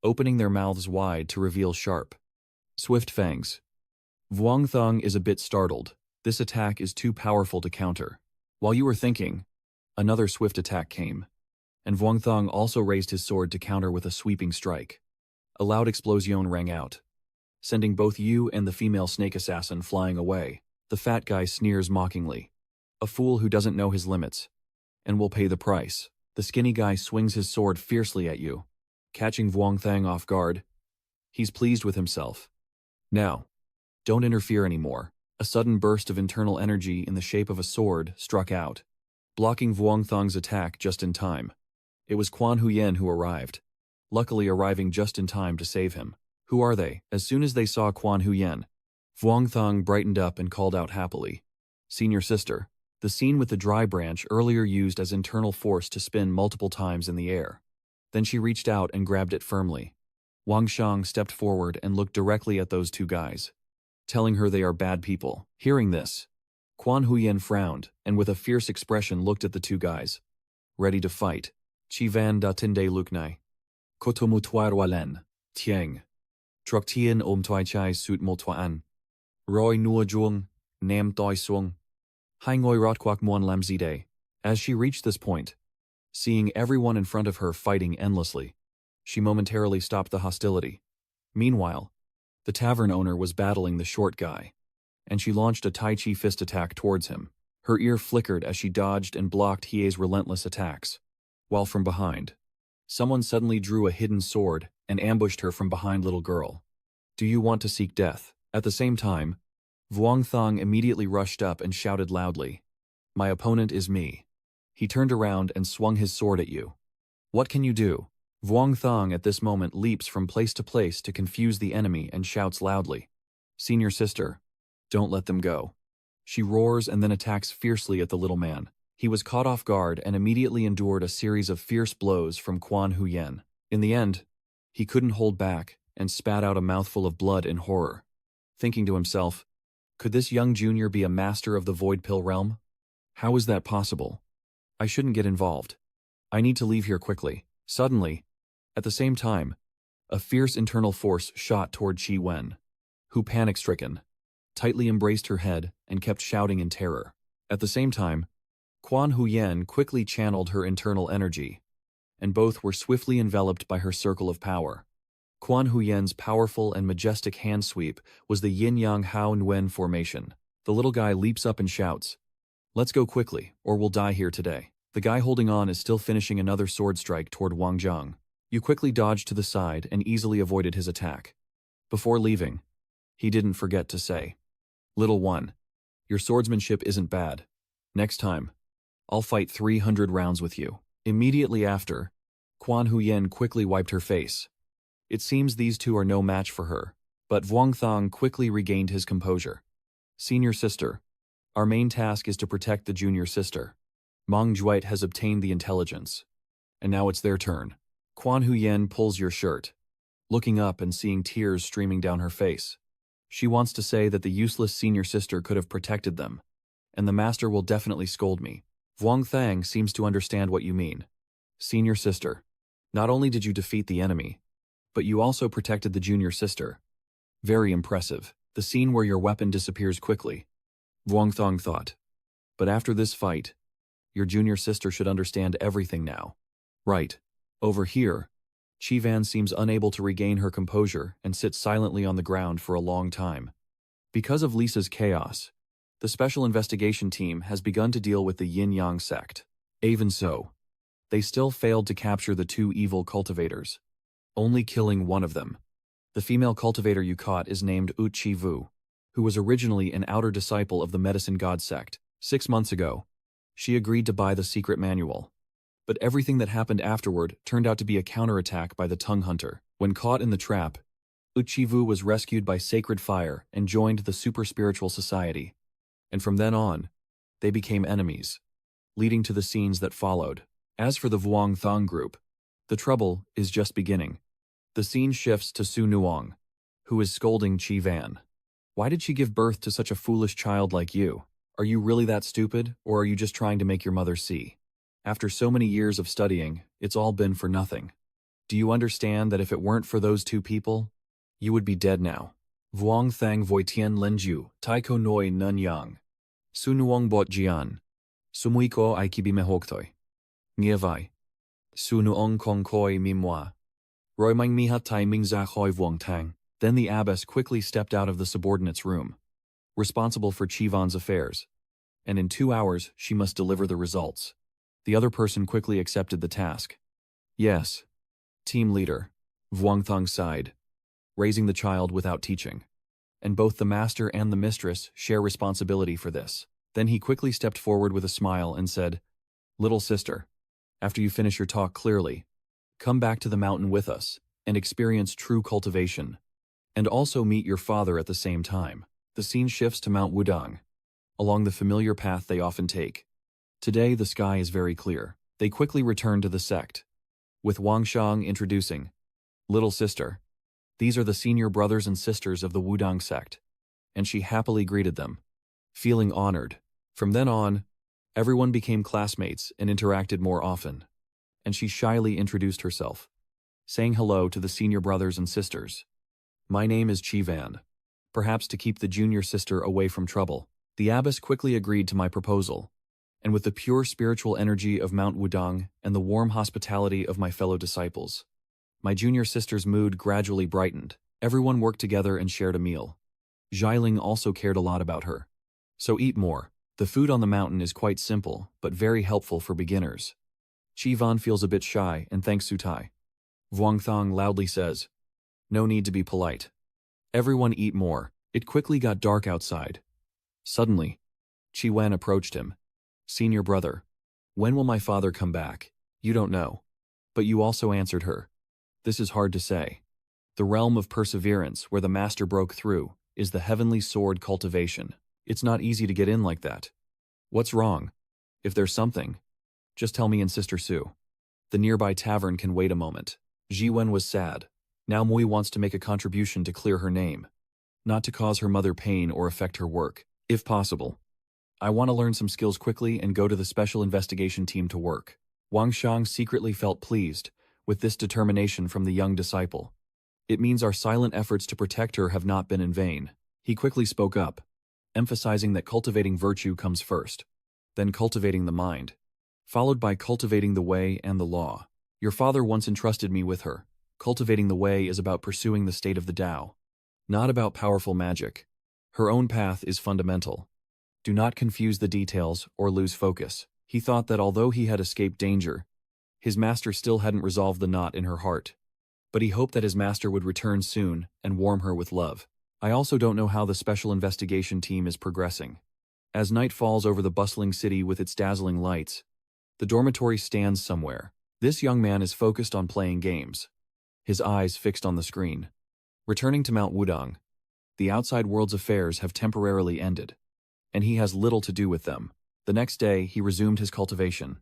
opening their mouths wide to reveal sharp, swift fangs. Vuong Thang is a bit startled. This attack is too powerful to counter. While you were thinking, another swift attack came, and Vuongthong also raised his sword to counter with a sweeping strike. A loud explosion rang out, sending both you and the female snake assassin flying away. The fat guy sneers mockingly. A fool who doesn't know his limits, and will pay the price. The skinny guy swings his sword fiercely at you, catching Vuongthong off guard. He's pleased with himself. Now, don't interfere anymore. A sudden burst of internal energy in the shape of a sword struck out, blocking Vuongthong's attack just in time. It was Quan Huyen who arrived, luckily arriving just in time to save him. Who are they? As soon as they saw Quan Huyen, Vuongthong brightened up and called out happily. Senior sister. The scene with the dry branch earlier used as internal force to spin multiple times in the air. Then she reached out and grabbed it firmly. Wang Shang stepped forward and looked directly at those two guys, telling her they are bad people. Hearing this, Quan Huyen frowned and with a fierce expression looked at the two guys. Ready to fight. Chi van da tinde luknai. Kotomu tuarwalen. Tieng. Truktien tuai chai sut mo tuan. Roy nua juang. Nam toi suang. Hai ngoi rotquak muan lam zide. As she reached this point, seeing everyone in front of her fighting endlessly, she momentarily stopped the hostility. Meanwhile, the tavern owner was battling the short guy, and she launched a Tai Chi fist attack towards him. Her ear flickered as she dodged and blocked Hie's relentless attacks. While from behind, someone suddenly drew a hidden sword and ambushed her from behind little girl. Do you want to seek death? At the same time, Vuongthong immediately rushed up and shouted loudly, My opponent is me. He turned around and swung his sword at you. What can you do? Vuongthong at this moment leaps from place to place to confuse the enemy and shouts loudly, Senior sister, don't let them go. She roars and then attacks fiercely at the little man. He was caught off guard and immediately endured a series of fierce blows from Quan Huyen. In the end, he couldn't hold back and spat out a mouthful of blood in horror, thinking to himself, could this young junior be a master of the Void Pill realm? How is that possible? I shouldn't get involved. I need to leave here quickly. Suddenly, at the same time, a fierce internal force shot toward Qi Wen, who, panic-stricken, tightly embraced her head and kept shouting in terror. At the same time, Quan Huyen quickly channeled her internal energy, and both were swiftly enveloped by her circle of power. Quan Huyen's powerful and majestic hand sweep was the Yinyang Hao Nguyen formation. The little guy leaps up and shouts, Let's go quickly, or we'll die here today. The guy holding on is still finishing another sword strike toward Wang Zhang. You quickly dodged to the side and easily avoided his attack. Before leaving, he didn't forget to say, Little one, your swordsmanship isn't bad. Next time, I'll fight 300 rounds with you. Immediately after, Quan Huyen quickly wiped her face. It seems these two are no match for her, but Vuongthong quickly regained his composure. Senior sister, our main task is to protect the junior sister. Meng Juite has obtained the intelligence, and now it's their turn. Quan Huyen pulls your shirt, looking up and seeing tears streaming down her face. She wants to say that the useless senior sister could have protected them, and the master will definitely scold me. Vuongthong seems to understand what you mean. Senior sister, not only did you defeat the enemy, but you also protected the junior sister. Very impressive. The scene where your weapon disappears quickly. Vuongthong thought. But after this fight, your junior sister should understand everything now. Right. Over here, Qi Van seems unable to regain her composure and sits silently on the ground for a long time. Because of Lisa's chaos, the special investigation team has begun to deal with the Yinyang sect. Even so, they still failed to capture the two evil cultivators, only killing one of them. The female cultivator you caught is named Uchi Vu, who was originally an outer disciple of the Medicine God sect. 6 months ago, she agreed to buy the secret manual. But everything that happened afterward turned out to be a counterattack by the Tongue Hunter. When caught in the trap, Uchi Vu was rescued by Sacred Fire and joined the Super Spiritual Society. And from then on, they became enemies, leading to the scenes that followed. As for the Vuongthong group, the trouble is just beginning. The scene shifts to Su Nuong, who is scolding Qi Van. Why did she give birth to such a foolish child like you? Are you really that stupid, or are you just trying to make your mother see? After so many years of studying, it's all been for nothing. Do you understand that if it weren't for those two people, you would be dead now? Vuongthong Voitian Lenju, Taiko Noi Nun Yang. Su Nuong Bot Jian. Sumui ko ai kibimehogtoy. Nghiavai. Sunuong kong koi mimwa. Roy mang miha tai mingza hoi vuong tang. Then the abbess quickly stepped out of the subordinate's room, responsible for Chivan's affairs, and in 2 hours she must deliver the results. The other person quickly accepted the task. Yes. Team leader. Vuong Thong sighed, raising the child without teaching. And both the master and the mistress share responsibility for this. Then he quickly stepped forward with a smile and said, Little sister, after you finish your talk clearly, come back to the mountain with us and experience true cultivation, and also meet your father at the same time. The scene shifts to Mount Wudang, along the familiar path they often take. Today the sky is very clear. They quickly return to the sect, with Wang Shang introducing, Little sister, these are the senior brothers and sisters of the Wudang sect, and she happily greeted them, feeling honored. From then on, everyone became classmates and interacted more often, and she shyly introduced herself, saying hello to the senior brothers and sisters. My name is Chivan. Perhaps to keep the junior sister away from trouble. The abbess quickly agreed to my proposal, and with the pure spiritual energy of Mount Wudang and the warm hospitality of my fellow disciples, my junior sister's mood gradually brightened. Everyone worked together and shared a meal. Xiaoling also cared a lot about her. So eat more. The food on the mountain is quite simple, but very helpful for beginners. Chivan feels a bit shy and thanks Sutai. Vuong Thong loudly says, No need to be polite. Everyone eat more. It quickly got dark outside. Suddenly, Chi Wen approached him. Senior brother, when will my father come back? You don't know. But you also answered her. This is hard to say. The realm of perseverance where the master broke through is the heavenly sword cultivation. It's not easy to get in like that. What's wrong? If there's something, just tell me and Sister Sue. The nearby tavern can wait a moment. Ji Wen was sad. Now Mui wants to make a contribution to clear her name, not to cause her mother pain or affect her work, if possible. I want to learn some skills quickly and go to the special investigation team to work. Wang Shang secretly felt pleased with this determination from the young disciple. It means our silent efforts to protect her have not been in vain. He quickly spoke up, emphasizing that cultivating virtue comes first, then cultivating the mind, followed by cultivating the way and the law. Your father once entrusted me with her. Cultivating the way is about pursuing the state of the Tao, not about powerful magic. Her own path is fundamental. Do not confuse the details or lose focus. He thought that although he had escaped danger, his master still hadn't resolved the knot in her heart. But he hoped that his master would return soon and warm her with love. I also don't know how the special investigation team is progressing. As night falls over the bustling city with its dazzling lights, the dormitory stands somewhere. This young man is focused on playing games, his eyes fixed on the screen. Returning to Mount Wudang, the outside world's affairs have temporarily ended, and he has little to do with them. The next day, he resumed his cultivation,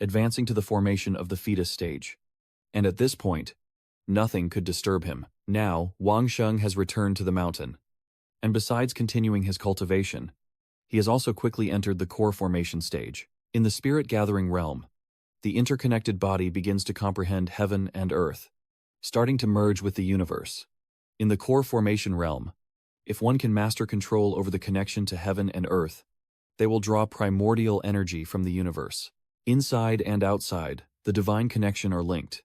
advancing to the formation of the fetus stage. And at this point, nothing could disturb him. Now, Wang Sheng has returned to the mountain, and besides continuing his cultivation, he has also quickly entered the core formation stage. In the spirit-gathering realm, the interconnected body begins to comprehend heaven and earth, starting to merge with the universe. In the core formation realm, if one can master control over the connection to heaven and earth, they will draw primordial energy from the universe. Inside and outside, the divine connection are linked,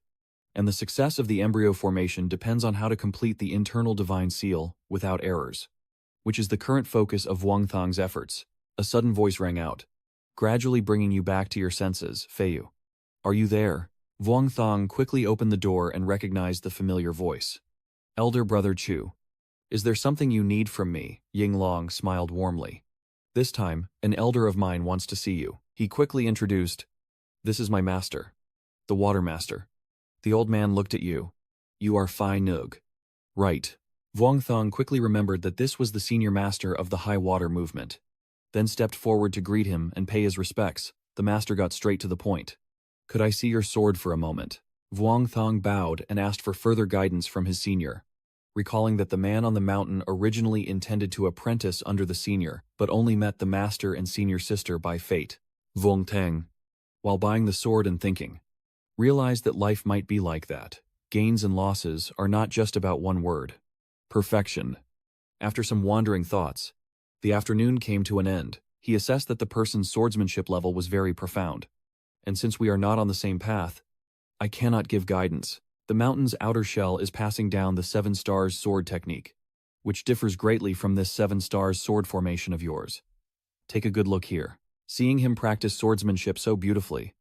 and the success of the embryo formation depends on how to complete the internal divine seal without errors, which is the current focus of Wang Thong's efforts. A sudden voice rang out, gradually bringing you back to your senses, Feiyu. Are you there? Wang Thong quickly opened the door and recognized the familiar voice. Elder Brother Chu. Is there something you need from me? Yinglong smiled warmly. This time, an elder of mine wants to see you. He quickly introduced, This is my master, the Water Master. The old man looked at you. You are Phi Nug. Right. Wang Thong quickly remembered that this was the senior master of the high water movement, then stepped forward to greet him and pay his respects. The master got straight to the point. Could I see your sword for a moment? Wang Thong bowed and asked for further guidance from his senior, recalling that the man on the mountain originally intended to apprentice under the senior, but only met the master and senior sister by fate. Wang Teng, while buying the sword and thinking, realized that life might be like that. Gains and losses are not just about one word. Perfection. After some wandering thoughts, the afternoon came to an end. He assessed that the person's swordsmanship level was very profound. And since we are not on the same path, I cannot give guidance. The mountain's outer shell is passing down the 7 stars sword technique, which differs greatly from this 7 stars sword formation of yours. Take a good look here. Seeing him practice swordsmanship so beautifully,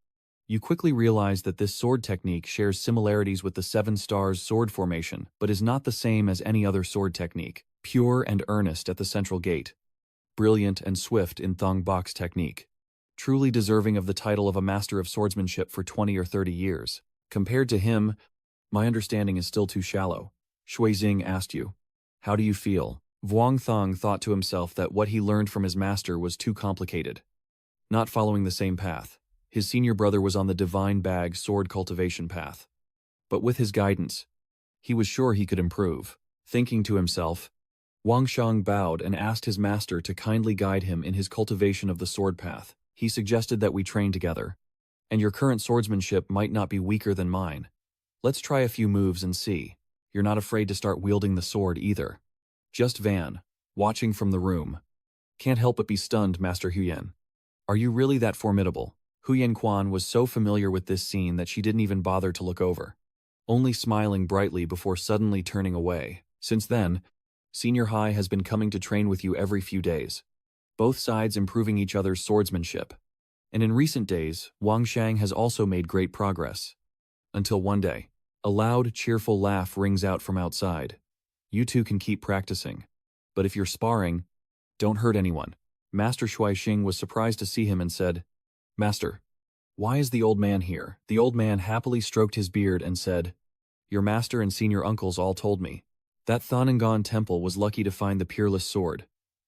you quickly realize that this sword technique shares similarities with the 7 stars sword formation, but is not the same as any other sword technique. Pure and earnest at the central gate, brilliant and swift in thong box technique. Truly deserving of the title of a master of swordsmanship for 20 or 30 years. Compared to him, my understanding is still too shallow. Shui Xing asked you, how do you feel? Vuong Thong thought to himself that what he learned from his master was too complicated. Not following the same path. His senior brother was on the divine bag sword cultivation path. But with his guidance, he was sure he could improve. Thinking to himself, Wang Shang bowed and asked his master to kindly guide him in his cultivation of the sword path. He suggested that we train together, and your current swordsmanship might not be weaker than mine. Let's try a few moves and see. You're not afraid to start wielding the sword either. Just Van, watching from the room. Can't help but be stunned, Master Huyen. Are you really that formidable? Huyen Quan was so familiar with this scene that she didn't even bother to look over, only smiling brightly before suddenly turning away. Since then, Senior High has been coming to train with you every few days, both sides improving each other's swordsmanship. And in recent days, Wang Shang has also made great progress. Until one day, a loud, cheerful laugh rings out from outside. You two can keep practicing, but if you're sparring, don't hurt anyone. Master Shui Xing was surprised to see him and said, Master, why is the old man here? The old man happily stroked his beard and said, Your master and senior uncles all told me that Thonangon Temple was lucky to find the peerless sword.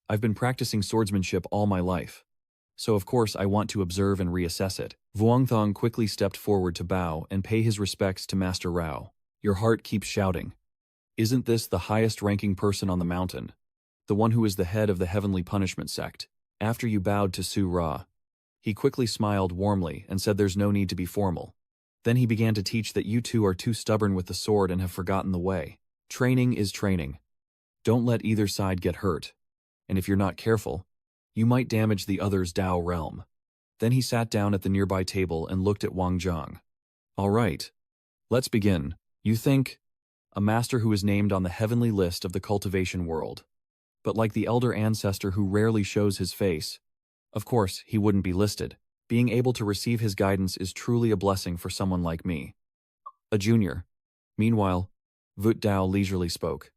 I've been practicing swordsmanship all my life, so of course I want to observe and reassess it. Vuong Thong quickly stepped forward to bow and pay his respects to Master Rao. Your heart keeps shouting, isn't this the highest-ranking person on the mountain? The one who is the head of the Heavenly Punishment Sect? After you bowed to Su Ra, he quickly smiled warmly and said there's no need to be formal. Then he began to teach that you two are too stubborn with the sword and have forgotten the way. Training is training. Don't let either side get hurt. And if you're not careful, you might damage the other's Dao realm. Then he sat down at the nearby table and looked at Wang Zhang. All right, let's begin. You think? A master who is named on the heavenly list of the cultivation world. But like the elder ancestor who rarely shows his face, of course, he wouldn't be listed. Being able to receive his guidance is truly a blessing for someone like me. A junior. Meanwhile, Vut Dao leisurely spoke.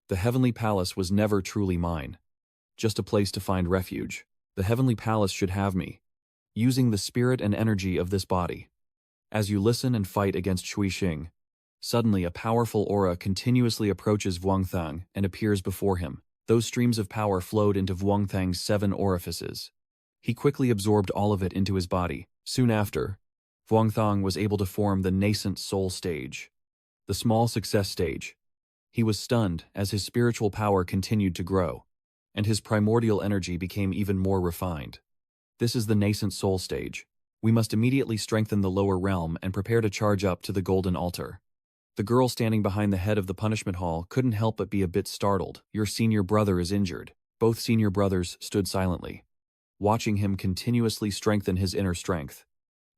The heavenly palace was never truly mine. Just a place to find refuge. The heavenly palace should have me, using the spirit and energy of this body. As you listen and fight against Shui Xing, suddenly a powerful aura continuously approaches Vuong Thang and appears before him. Those streams of power flowed into Vuong Thang's 7 orifices. He quickly absorbed all of it into his body. Soon after, Vuong Thang was able to form the nascent soul stage, the small success stage. He was stunned as his spiritual power continued to grow, and his primordial energy became even more refined. This is the nascent soul stage. We must immediately strengthen the lower realm and prepare to charge up to the golden altar. The girl standing behind the head of the punishment hall couldn't help but be a bit startled. Your senior brother is injured. Both senior brothers stood silently, watching him continuously strengthen his inner strength,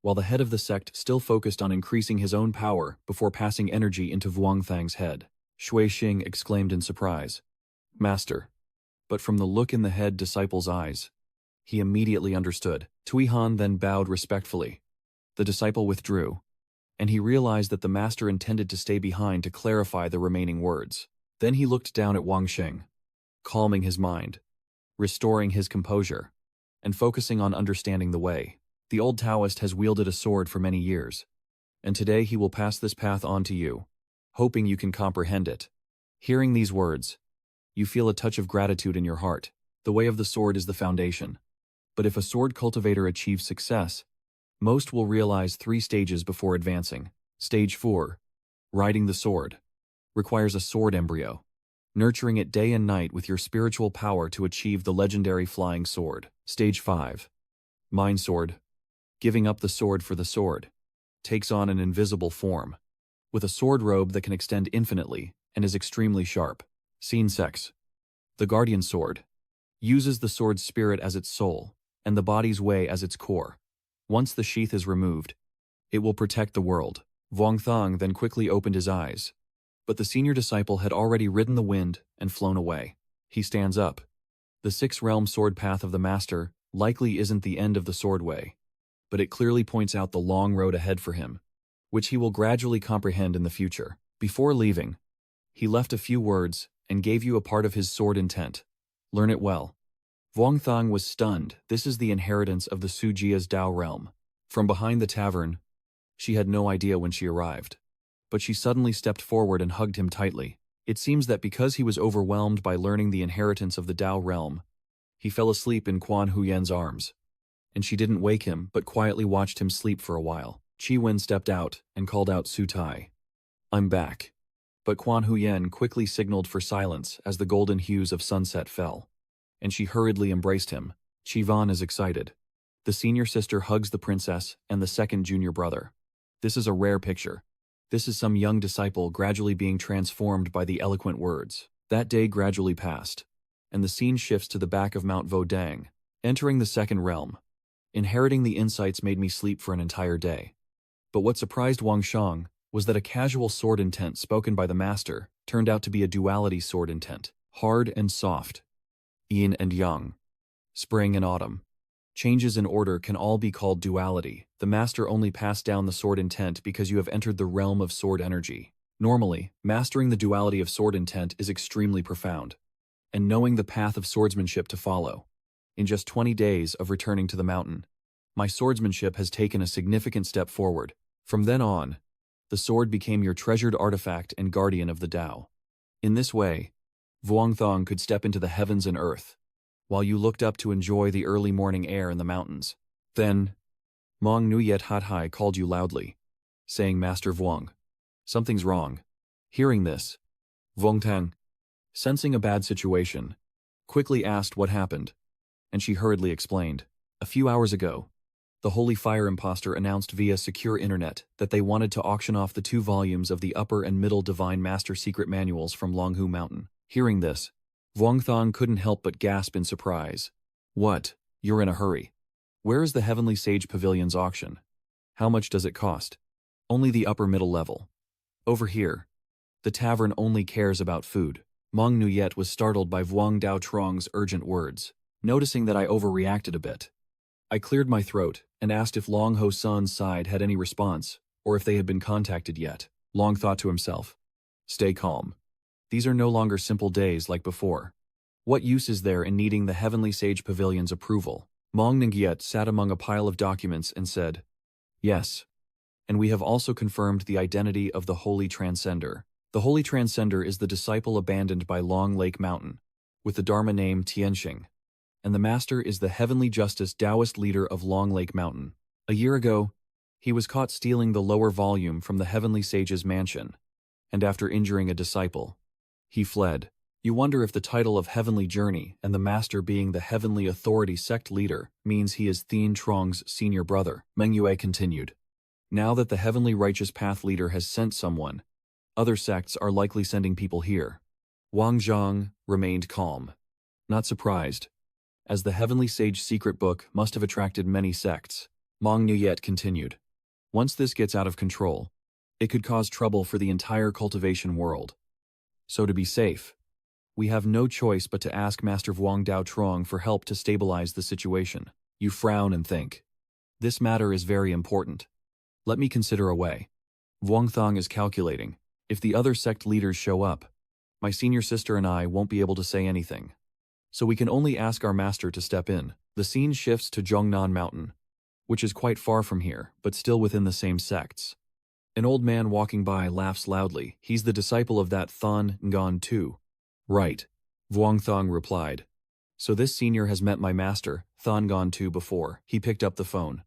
while the head of the sect still focused on increasing his own power before passing energy into Vuong Thang's head. Shui Xing exclaimed in surprise, Master. But from the look in the head disciple's eyes, he immediately understood. Tui Han then bowed respectfully. The disciple withdrew, and he realized that the master intended to stay behind to clarify the remaining words. Then he looked down at Wang Sheng, calming his mind, restoring his composure, and focusing on understanding the way. The old Taoist has wielded a sword for many years, and today he will pass this path on to you, hoping you can comprehend it. Hearing these words, you feel a touch of gratitude in your heart. The way of the sword is the foundation. But if a sword cultivator achieves success, most will realize 3 stages before advancing. Stage 4, riding the sword, requires a sword embryo, nurturing it day and night with your spiritual power to achieve the legendary flying sword. Stage 5, mind sword, giving up the sword for the sword, takes on an invisible form, with a sword robe that can extend infinitely and is extremely sharp. Scene 6, the guardian sword, uses the sword's spirit as its soul, and the body's way as its core. Once the sheath is removed, it will protect the world. Vuong Thong then quickly opened his eyes. But the senior disciple had already ridden the wind and flown away. He stands up. The six-realm sword path of the master likely isn't the end of the sword way, but it clearly points out the long road ahead for him, which he will gradually comprehend in the future. Before leaving, he left a few words and gave you a part of his sword intent. Learn it well. Vuong Thong was stunned. This is the inheritance of the Sujia's Dao realm. From behind the tavern, she had no idea when she arrived, but she suddenly stepped forward and hugged him tightly. It seems that because he was overwhelmed by learning the inheritance of the Dao realm, he fell asleep in Quan Huyen's arms, and she didn't wake him but quietly watched him sleep for a while. Qi Wen stepped out and called out Su Tai. "I'm back." But Quan Huyen quickly signaled for silence as the golden hues of sunset fell, and she hurriedly embraced him. Qi Van is excited. The senior sister hugs the princess and the second junior brother. This is a rare picture. This is some young disciple gradually being transformed by the eloquent words. That day gradually passed, and the scene shifts to the back of Mount Vodang, entering the second realm. Inheriting the insights made me sleep for an entire day. But what surprised Wang Shang was that a casual sword intent spoken by the master turned out to be a duality sword intent. Hard and soft. Yin and yang. Spring and autumn. Changes in order can all be called duality. The master only passed down the sword intent because you have entered the realm of sword energy. Normally, mastering the duality of sword intent is extremely profound, and knowing the path of swordsmanship to follow. In just 20 days of returning to the mountain, my swordsmanship has taken a significant step forward. From then on, the sword became your treasured artifact and guardian of the Tao. In this way, Vuong Thong could step into the heavens and earth, while you looked up to enjoy the early morning air in the mountains. Then, Mong Nuyet Hat Hai called you loudly, saying, "Master Vuong, something's wrong." Hearing this, Vuong Tang, sensing a bad situation, quickly asked what happened, and she hurriedly explained. A few hours ago, the Holy Fire Imposter announced via secure internet that they wanted to auction off the 2 volumes of the Upper and Middle Divine Master secret manuals from Longhu Mountain. Hearing this, Vuong Thong couldn't help but gasp in surprise. "What? You're in a hurry. Where is the Heavenly Sage Pavilion's auction? How much does it cost?" "Only the upper middle level. Over here. The tavern only cares about food." Mong Nuyet was startled by Vuong Dao Truong's urgent words. Noticing that I overreacted a bit, I cleared my throat and asked if Long Ho Sun's side had any response, or if they had been contacted yet. Long thought to himself, "Stay calm. These are no longer simple days like before. What use is there in needing the Heavenly Sage Pavilion's approval?" Mong Ngyet sat among a pile of documents and said, "Yes. And we have also confirmed the identity of the Holy Transcender. The Holy Transcender is the disciple abandoned by Long Lake Mountain, with the Dharma name Tianxing. And the master is the Heavenly Justice Taoist leader of Long Lake Mountain. A year ago, he was caught stealing the lower volume from the Heavenly Sage's mansion, and after injuring a disciple, he fled. You wonder if the title of Heavenly Journey and the master being the Heavenly Authority sect leader means he is Thien Truong's senior brother." Meng Yue continued. "Now that the Heavenly Righteous Path leader has sent someone, other sects are likely sending people here." Wang Zhang remained calm, not surprised, as the Heavenly Sage secret book must have attracted many sects. Mong Nuyet continued. "Once this gets out of control, it could cause trouble for the entire cultivation world. So to be safe, we have no choice but to ask Master Vuong Dao Truong for help to stabilize the situation." You frown and think. This matter is very important. Let me consider a way. Vuong Thong is calculating. If the other sect leaders show up, my senior sister and I won't be able to say anything. So we can only ask our master to step in. The scene shifts to Zhongnan Mountain, which is quite far from here, but still within the same sects. An old man walking by laughs loudly. He's the disciple of that Thon Ngan too. "Right," Vuong Thong replied. "So this senior has met my master, Thon Ngan Tu, before." He picked up the phone.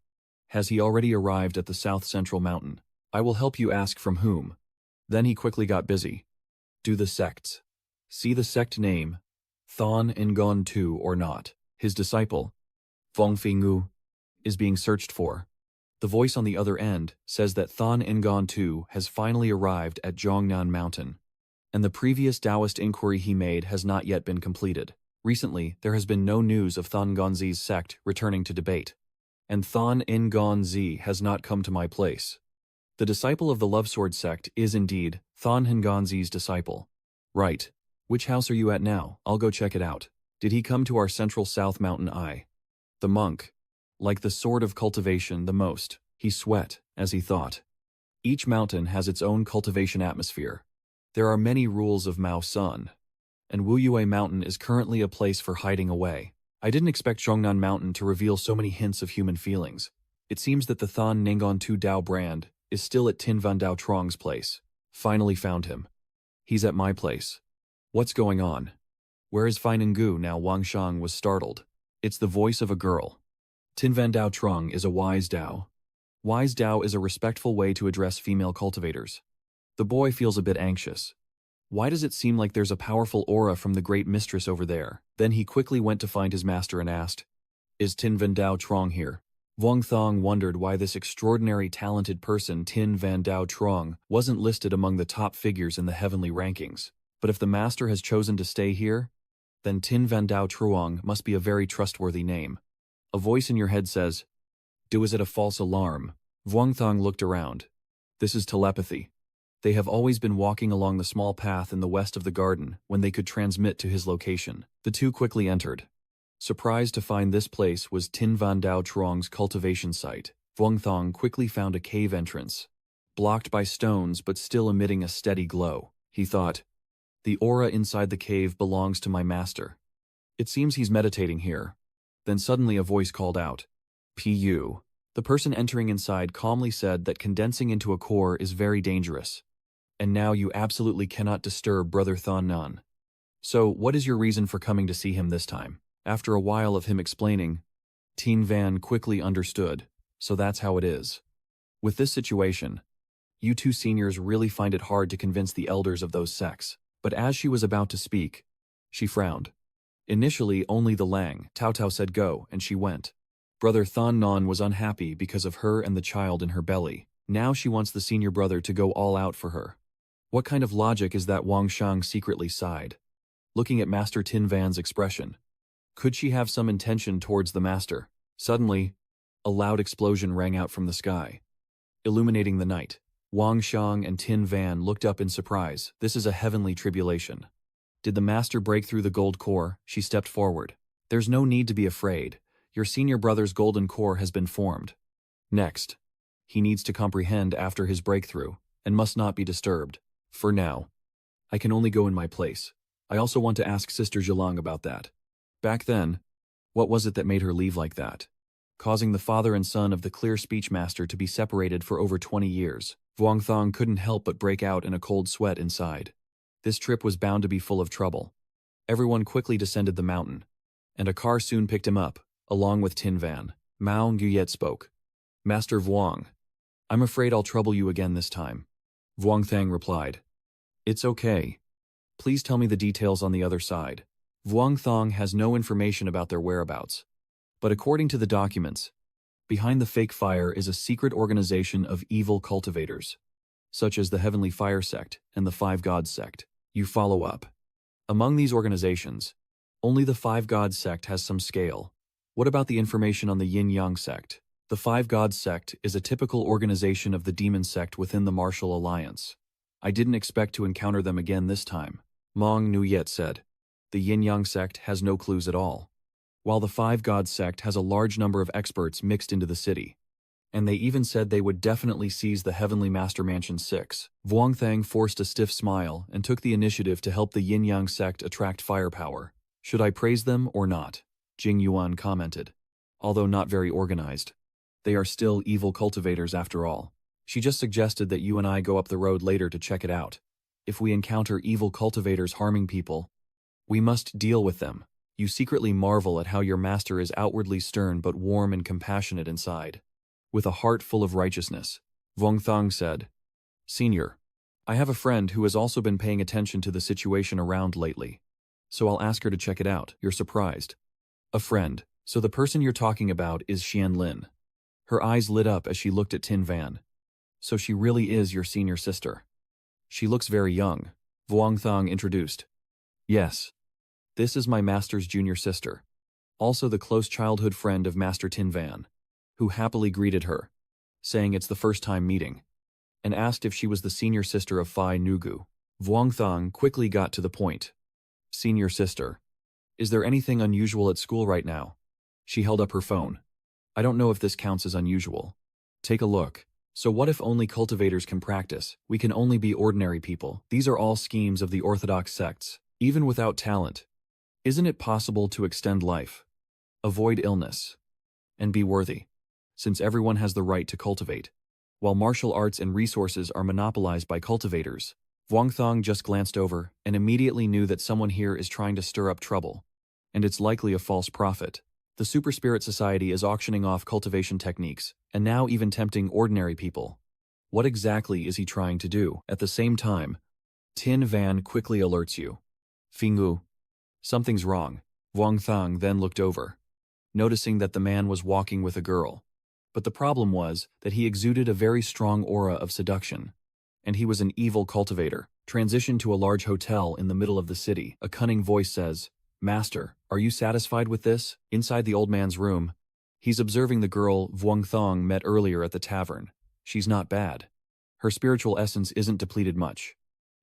"Has he already arrived at the South Central Mountain? I will help you ask from whom." Then he quickly got busy. "Do the sects. See the sect name, Thon Ngan Tu or not. His disciple, Feng Ngu, is being searched for." The voice on the other end says that Thon Ngan Tu has finally arrived at Zhongnan Mountain, and the previous Taoist inquiry he made has not yet been completed. Recently, there has been no news of Thon Ngonzi's sect returning to debate. And Thon Ngonzi has not come to my place. The disciple of the Love Sword sect is indeed Thon Ngonzi's disciple. Right. Which house are you at now? I'll go check it out. Did he come to our central South Mountain eye? The monk. Like the sword of cultivation the most, he sweat, as he thought. Each mountain has its own cultivation atmosphere. There are many rules of Mao Sun. And Wuyue Mountain is currently a place for hiding away. I didn't expect Zhongnan Mountain to reveal so many hints of human feelings. It seems that the Thon Ningon Tu Dao brand is still at Tin Van Dao Truong's place. Finally found him. He's at my place. What's going on? Where is Fai Ninggu now? Wang Shang was startled. It's the voice of a girl. Tin Van Dao Truong is a wise Dao. Wise Dao is a respectful way to address female cultivators. The boy feels a bit anxious. Why does it seem like there's a powerful aura from the great mistress over there? Then he quickly went to find his master and asked, Is Tin Van Dao Truong here? Wang Thong wondered why this extraordinary talented person, Tin Van Dao Truong, wasn't listed among the top figures in the heavenly rankings. But if the master has chosen to stay here, then Tin Van Dao Truong must be a very trustworthy name. A voice in your head says, is it a false alarm? Wang Thong looked around. This is telepathy. They have always been walking along the small path in the west of the garden when they could transmit to his location. The two quickly entered. Surprised to find this place was Tin Van Dao Truong's cultivation site, Wang Thong quickly found a cave entrance. Blocked by stones but still emitting a steady glow, he thought, the aura inside the cave belongs to my master. It seems he's meditating here. Then suddenly a voice called out, Pu. The person entering inside calmly said that condensing into a core is very dangerous. And now you absolutely cannot disturb Brother Thon Nan. So, what is your reason for coming to see him this time? After a while of him explaining, Tin Van quickly understood, so that's how it is. With this situation, you two seniors really find it hard to convince the elders of those sects. But as she was about to speak, she frowned. Initially, only the Lang, Tao Tao said go, and she went. Brother Thon Nan was unhappy because of her and the child in her belly. Now she wants the senior brother to go all out for her. What kind of logic is that? Wang Shang secretly sighed, looking at Master Tin Van's expression. Could she have some intention towards the master? Suddenly, a loud explosion rang out from the sky, illuminating the night. Wang Shang and Tin Van looked up in surprise. This is a heavenly tribulation. Did the master break through the gold core? She stepped forward. There's no need to be afraid. Your senior brother's golden core has been formed. Next, he needs to comprehend after his breakthrough, and must not be disturbed. For now, I can only go in my place. I also want to ask Sister Zhilang about that. Back then, what was it that made her leave like that, causing the father and son of the clear speech master to be separated for over 20 years? Wang Thong couldn't help but break out in a cold sweat inside. This trip was bound to be full of trouble. Everyone quickly descended the mountain, and a car soon picked him up, along with Tin Van. Mao Nguyet spoke. Master Vuong, I'm afraid I'll trouble you again this time. Vuong Thang replied. It's okay. Please tell me the details on the other side. Vuong Thong has no information about their whereabouts. But according to the documents, behind the fake fire is a secret organization of evil cultivators, such as the Heavenly Fire Sect and the Five Gods Sect. You follow up. Among these organizations, only the Five Gods Sect has some scale. What about the information on the Yinyang Sect? The Five Gods Sect is a typical organization of the Demon Sect within the Martial Alliance. I didn't expect to encounter them again this time. Mong Nuyet said. The Yinyang Sect has no clues at all, while the Five Gods Sect has a large number of experts mixed into the city. And they even said they would definitely seize the Heavenly Master Mansion 6. Vuong Thang forced a stiff smile and took the initiative to help the Yinyang Sect attract firepower. Should I praise them or not? Jing Yuan commented. Although not very organized, they are still evil cultivators after all. She just suggested that you and I go up the road later to check it out. If we encounter evil cultivators harming people, we must deal with them. You secretly marvel at how your master is outwardly stern but warm and compassionate inside, with a heart full of righteousness. Vuong Thang said, Senior, I have a friend who has also been paying attention to the situation around lately, so I'll ask her to check it out. You're surprised. A friend. So the person you're talking about is Xian Lin. Her eyes lit up as she looked at Tin Van. So she really is your senior sister. She looks very young. Vuong Thang introduced. Yes. This is my master's junior sister, also the close childhood friend of Master Tin Van, who happily greeted her, saying it's the first time meeting, and asked if she was the senior sister of Phi Nugu. Vuong Thong quickly got to the point. Senior sister. Is there anything unusual at school right now? She held up her phone. I don't know if this counts as unusual. Take a look. So what if only cultivators can practice? We can only be ordinary people. These are all schemes of the orthodox sects, even without talent. Isn't it possible to extend life, avoid illness, and be worthy? Since everyone has the right to cultivate, while martial arts and resources are monopolized by cultivators. Vuong Thong just glanced over and immediately knew that someone here is trying to stir up trouble. And it's likely a false prophet. The Super Spirit Society is auctioning off cultivation techniques, and now even tempting ordinary people. What exactly is he trying to do? At the same time, Tin Van quickly alerts you. Fingu. Something's wrong. Vuong Thong then looked over, noticing that the man was walking with a girl. But the problem was that he exuded a very strong aura of seduction. And he was an evil cultivator. Transition to a large hotel in the middle of the city. A cunning voice says, Master, are you satisfied with this? Inside the old man's room, he's observing the girl Vuong Thong met earlier at the tavern. She's not bad. Her spiritual essence isn't depleted much.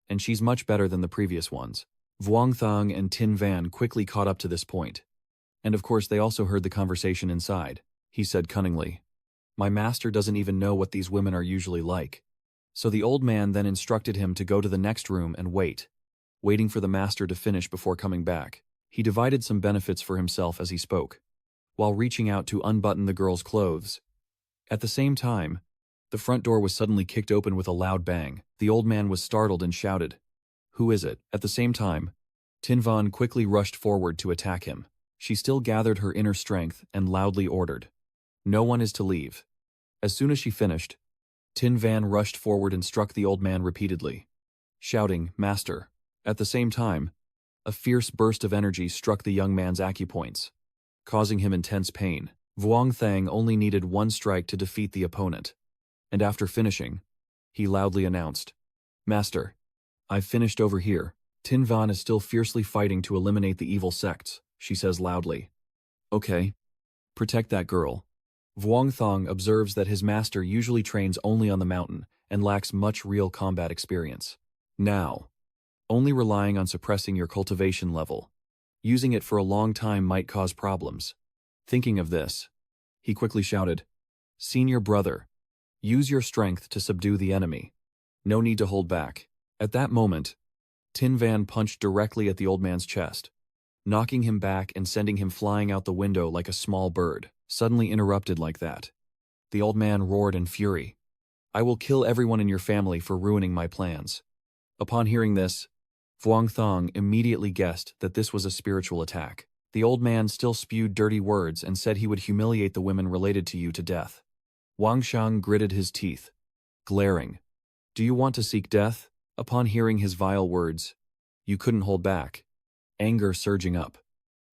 And she's much better than the previous ones. Vuong Thong and Tin Van quickly caught up to this point. And of course they also heard the conversation inside. He said cunningly, My master doesn't even know what these women are usually like. So the old man then instructed him to go to the next room and wait, waiting for the master to finish before coming back. He divided some benefits for himself as he spoke, while reaching out to unbutton the girl's clothes. At the same time, the front door was suddenly kicked open with a loud bang. The old man was startled and shouted, Who is it? At the same time, Tin Van quickly rushed forward to attack him. She still gathered her inner strength and loudly ordered, No one is to leave. As soon as she finished, Tin Van rushed forward and struck the old man repeatedly, shouting, Master. At the same time, a fierce burst of energy struck the young man's acupoints, causing him intense pain. Vuong Thang only needed one strike to defeat the opponent, and after finishing, he loudly announced, Master, I've finished over here. Tin Van is still fiercely fighting to eliminate the evil sects, she says loudly. Okay. Protect that girl. Vuong Thong observes that his master usually trains only on the mountain and lacks much real combat experience. Now, only relying on suppressing your cultivation level. Using it for a long time might cause problems. Thinking of this, he quickly shouted, Senior brother, use your strength to subdue the enemy. No need to hold back. At that moment, Tin Van punched directly at the old man's chest, knocking him back and sending him flying out the window like a small bird. Suddenly interrupted like that. The old man roared in fury. I will kill everyone in your family for ruining my plans. Upon hearing this, Vuong Thong immediately guessed that this was a spiritual attack. The old man still spewed dirty words and said he would humiliate the women related to you to death. Wang Shang gritted his teeth, glaring. Do you want to seek death? Upon hearing his vile words, you couldn't hold back, anger surging up.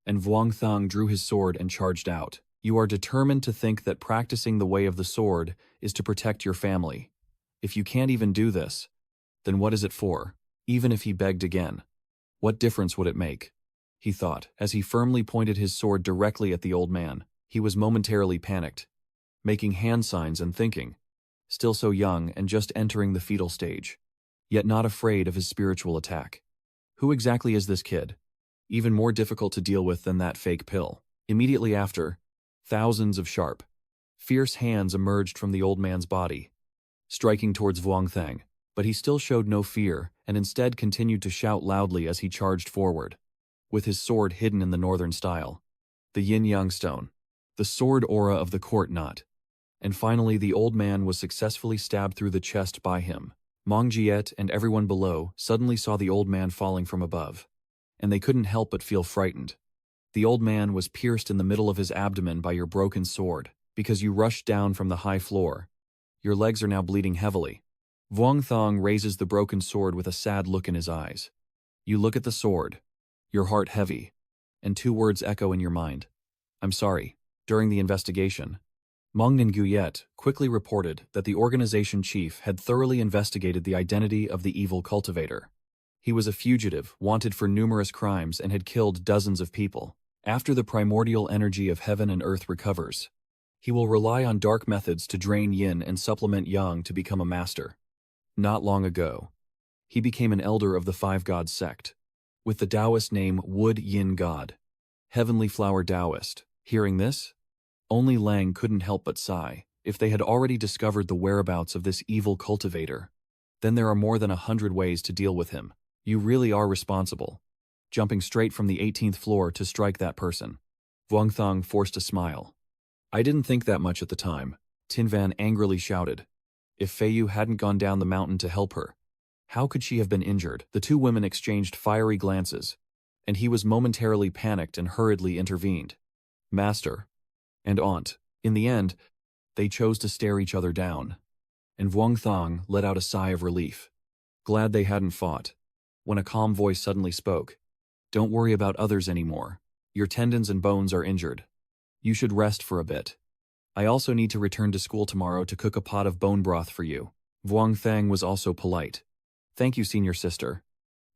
And Vuong Thong drew his sword and charged out. You are determined to think that practicing the way of the sword is to protect your family. If you can't even do this, then what is it for? Even if he begged again, what difference would it make? He thought, as he firmly pointed his sword directly at the old man. He was momentarily panicked, making hand signs and thinking, still so young and just entering the fetal stage, yet not afraid of his spiritual attack. Who exactly is this kid? Even more difficult to deal with than that fake pill. Immediately after, thousands of sharp, fierce hands emerged from the old man's body, striking towards Vuong Thang, but he still showed no fear and instead continued to shout loudly as he charged forward, with his sword hidden in the northern style, the Yinyang stone, the sword aura of the court knot. And finally the old man was successfully stabbed through the chest by him. Mong Jiet and everyone below suddenly saw the old man falling from above, and they couldn't help but feel frightened. The old man was pierced in the middle of his abdomen by your broken sword, because you rushed down from the high floor. Your legs are now bleeding heavily. Vuong Thong raises the broken sword with a sad look in his eyes. You look at the sword, your heart heavy, and two words echo in your mind. I'm sorry. During the investigation, Mong Nguyet quickly reported that the organization chief had thoroughly investigated the identity of the evil cultivator. He was a fugitive, wanted for numerous crimes, and had killed dozens of people. After the primordial energy of heaven and earth recovers, he will rely on dark methods to drain yin and supplement yang to become a master. Not long ago, he became an elder of the Five Gods Sect, with the Taoist name Wood Yin God, Heavenly Flower Taoist. Hearing this, only Lang couldn't help but sigh. If they had already discovered the whereabouts of this evil cultivator, then there are more than 100 ways to deal with him. You really are responsible. Jumping straight from the 18th floor to strike that person. Vuong Thong forced a smile. I didn't think that much at the time, Tin Van angrily shouted. If Fei Yu hadn't gone down the mountain to help her, how could she have been injured? The two women exchanged fiery glances, and he was momentarily panicked and hurriedly intervened. Master and Aunt. In the end, they chose to stare each other down, and Vuong Thong let out a sigh of relief. Glad they hadn't fought. When a calm voice suddenly spoke. Don't worry about others anymore. Your tendons and bones are injured. You should rest for a bit. I also need to return to school tomorrow to cook a pot of bone broth for you. Vuong Thang was also polite. Thank you, senior sister.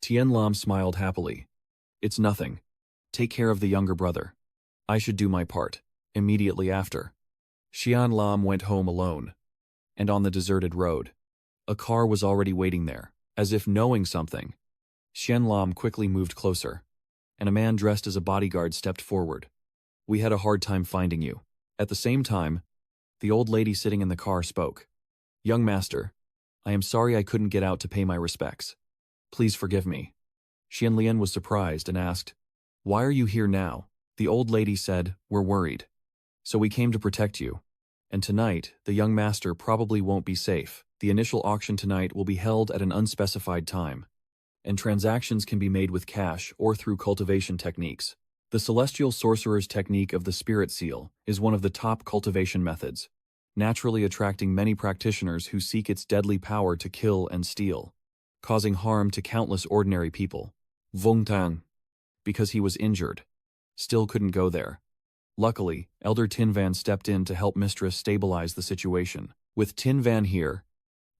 Tian Lam smiled happily. It's nothing. Take care of the younger brother. I should do my part. Immediately after, Xian Lam went home alone. And on the deserted road, a car was already waiting there. As if knowing something, Xian Lam quickly moved closer, and a man dressed as a bodyguard stepped forward. We had a hard time finding you. At the same time, the old lady sitting in the car spoke. Young master, I am sorry I couldn't get out to pay my respects. Please forgive me. Xian Lian was surprised and asked, Why are you here now? The old lady said, We're worried. So we came to protect you. And tonight, the young master probably won't be safe. The initial auction tonight will be held at an unspecified time, and transactions can be made with cash or through cultivation techniques. The Celestial Sorcerer's technique of the Spirit Seal is one of the top cultivation methods, naturally attracting many practitioners who seek its deadly power to kill and steal, causing harm to countless ordinary people. Vung Tang, because he was injured, still couldn't go there. Luckily, Elder Tin Van stepped in to help Mistress stabilize the situation. With Tin Van here,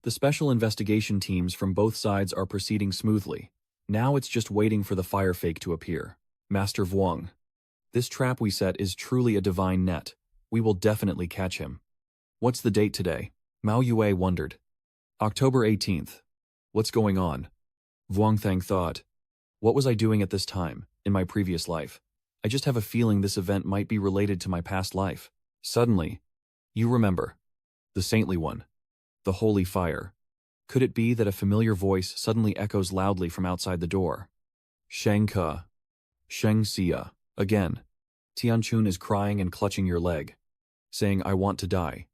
the special investigation teams from both sides are proceeding smoothly. Now it's just waiting for the fire fake to appear. Master Vuong, this trap we set is truly a divine net. We will definitely catch him. What's the date today? Mao Yue wondered. October 18th. What's going on? Vuong Thang thought. What was I doing at this time, in my previous life? I just have a feeling this event might be related to my past life. Suddenly, you remember. The saintly one. The holy fire. Could it be that a familiar voice suddenly echoes loudly from outside the door? Sheng Ke. Sheng Xia. Again. Tianchun is crying and clutching your leg, saying, I want to die.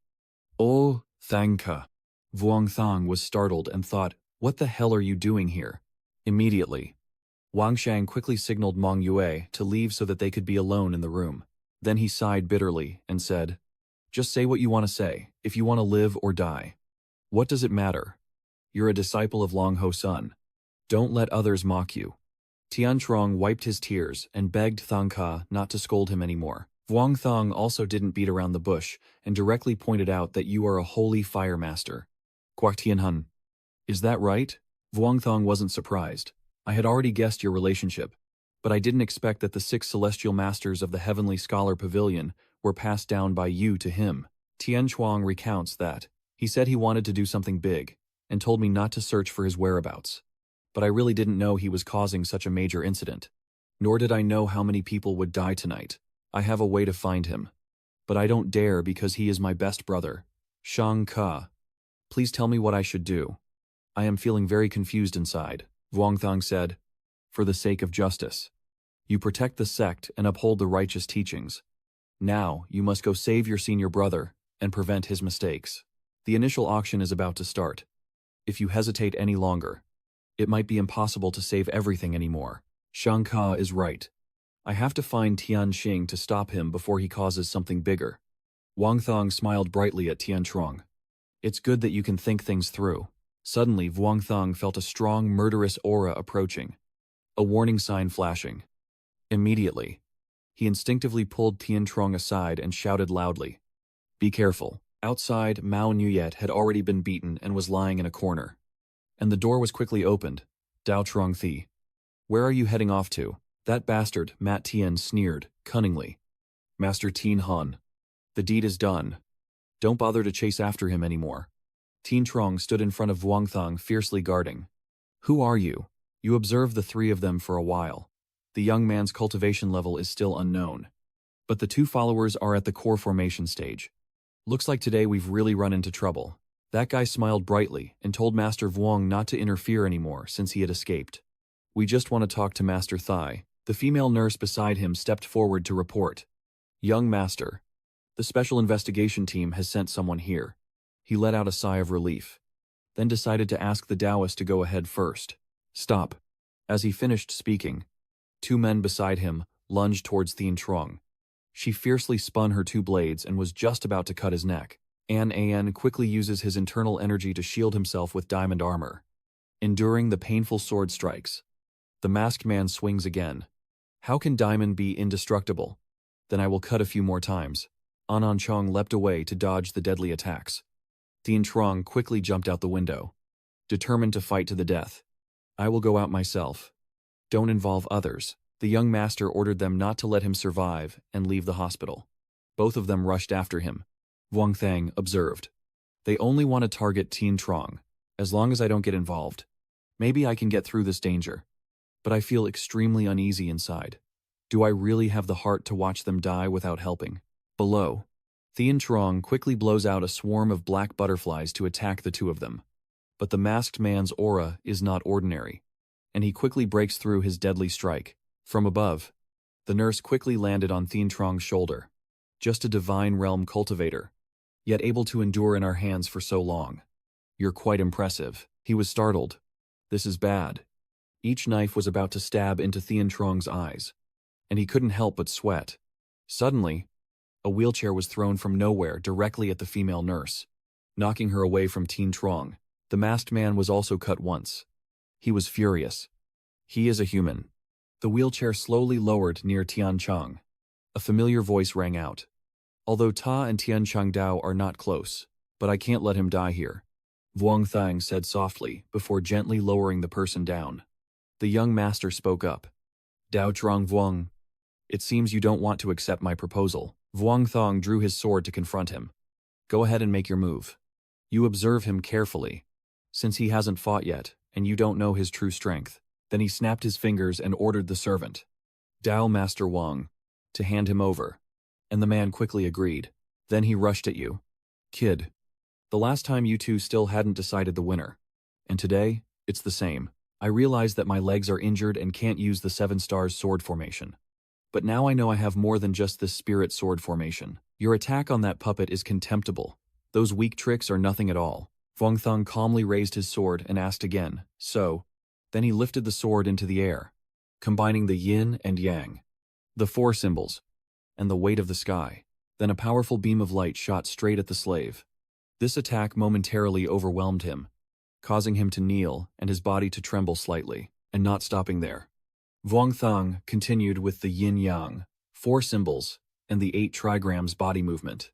Oh, Thang Ke. Vuong Thang was startled and thought, what the hell are you doing here? Immediately, Wang Shang quickly signaled Meng Yue to leave so that they could be alone in the room. Then he sighed bitterly and said, Just say what you want to say, if you want to live or die. What does it matter? You're a disciple of Long Ho Sun. Don't let others mock you. Tian Trong wiped his tears and begged Thang Ke not to scold him anymore. Vuong Thang also didn't beat around the bush and directly pointed out that you are a holy fire master. Guak Tianhun. Is that right? Vuong Thang wasn't surprised. I had already guessed your relationship, but I didn't expect that the 6 celestial masters of the Heavenly Scholar Pavilion were passed down by you to him. Tian Chuang recounts that he said he wanted to do something big and told me not to search for his whereabouts. But I really didn't know he was causing such a major incident. Nor did I know how many people would die tonight. I have a way to find him, but I don't dare because he is my best brother. Shang Ke. Please tell me what I should do. I am feeling very confused inside. Vuong Thang said, For the sake of justice, you protect the sect and uphold the righteous teachings. Now, you must go save your senior brother and prevent his mistakes. The initial auction is about to start. If you hesitate any longer, it might be impossible to save everything anymore. Shang Ke is right. I have to find Tian Xing to stop him before he causes something bigger. Wang Thang smiled brightly at Tian Trong. It's good that you can think things through. Suddenly, Vuong Thang felt a strong, murderous aura approaching, a warning sign flashing. Immediately, he instinctively pulled Tian Trong aside and shouted loudly, Be careful. Outside, Mao Nuyet had already been beaten and was lying in a corner, and the door was quickly opened. Dao Trong Thi. Where are you heading off to? That bastard, Mat Tien sneered, cunningly. Master Tien Han. The deed is done. Don't bother to chase after him anymore. Tien Trong stood in front of Vuong Thang, fiercely guarding. Who are you? You observed the three of them for a while. The young man's cultivation level is still unknown. But the two followers are at the core formation stage. Looks like today we've really run into trouble. That guy smiled brightly and told Master Vuong not to interfere anymore since he had escaped. We just want to talk to Master Thai. The female nurse beside him stepped forward to report. Young Master. The special investigation team has sent someone here. He let out a sigh of relief, then decided to ask the Taoist to go ahead first. Stop. As he finished speaking, two men beside him lunged towards Tien Trong. She fiercely spun her two blades and was just about to cut his neck. An quickly uses his internal energy to shield himself with diamond armor. Enduring the painful sword strikes, the masked man swings again. How can diamond be indestructible? Then I will cut a few more times. An Chong leapt away to dodge the deadly attacks. Tien Trong quickly jumped out the window, determined to fight to the death. I will go out myself. Don't involve others. The young master ordered them not to let him survive and leave the hospital. Both of them rushed after him. Vuong Thang observed. They only want to target Tien Trong. As long as I don't get involved, maybe I can get through this danger. But I feel extremely uneasy inside. Do I really have the heart to watch them die without helping? Below, Tien Trong quickly blows out a swarm of black butterflies to attack the two of them. But the masked man's aura is not ordinary, and he quickly breaks through his deadly strike. From above, the nurse quickly landed on Tien Trong's shoulder. Just a divine realm cultivator, yet able to endure in our hands for so long. You're quite impressive. He was startled. This is bad. Each knife was about to stab into Tien Trong's eyes, and he couldn't help but sweat. Suddenly, a wheelchair was thrown from nowhere directly at the female nurse, knocking her away from Tien Trong. The masked man was also cut once. He was furious. He is a human. The wheelchair slowly lowered near Tian Chang. A familiar voice rang out. Although Ta and Tian Chang Dao are not close, but I can't let him die here. Vuong Thang said softly before gently lowering the person down. The young master spoke up. Dao Trong Vuong. It seems you don't want to accept my proposal. Vuong Thang drew his sword to confront him. Go ahead and make your move. You observe him carefully, since he hasn't fought yet, and you don't know his true strength. Then he snapped his fingers and ordered the servant, Dao Master Wang, to hand him over. And the man quickly agreed. Then he rushed at you. Kid. The last time you two still hadn't decided the winner. And today, it's the same. I realize that my legs are injured and can't use the 7 stars sword formation. But now I know I have more than just this spirit sword formation. Your attack on that puppet is contemptible. Those weak tricks are nothing at all. Vuong Thang calmly raised his sword and asked again, so? Then he lifted the sword into the air, combining the yin and yang, the 4 symbols, and the weight of the sky. Then a powerful beam of light shot straight at the slave. This attack momentarily overwhelmed him, causing him to kneel and his body to tremble slightly, and not stopping there. Vuong Thang continued with the yin-yang, 4 symbols, and the 8 trigrams body movement.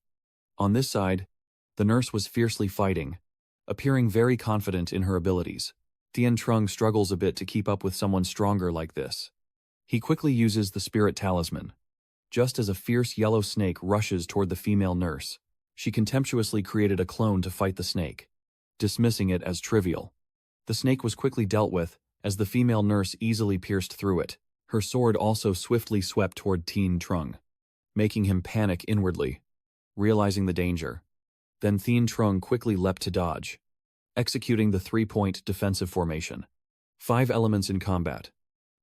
On this side, the nurse was fiercely fighting, appearing very confident in her abilities. Tien Trong struggles a bit to keep up with someone stronger like this. He quickly uses the spirit talisman. Just as a fierce yellow snake rushes toward the female nurse, she contemptuously created a clone to fight the snake, dismissing it as trivial. The snake was quickly dealt with, as the female nurse easily pierced through it. Her sword also swiftly swept toward Tien Trong, making him panic inwardly, realizing the danger. Then Tien Trong quickly leapt to dodge, executing the 3-point defensive formation. 5 elements in combat,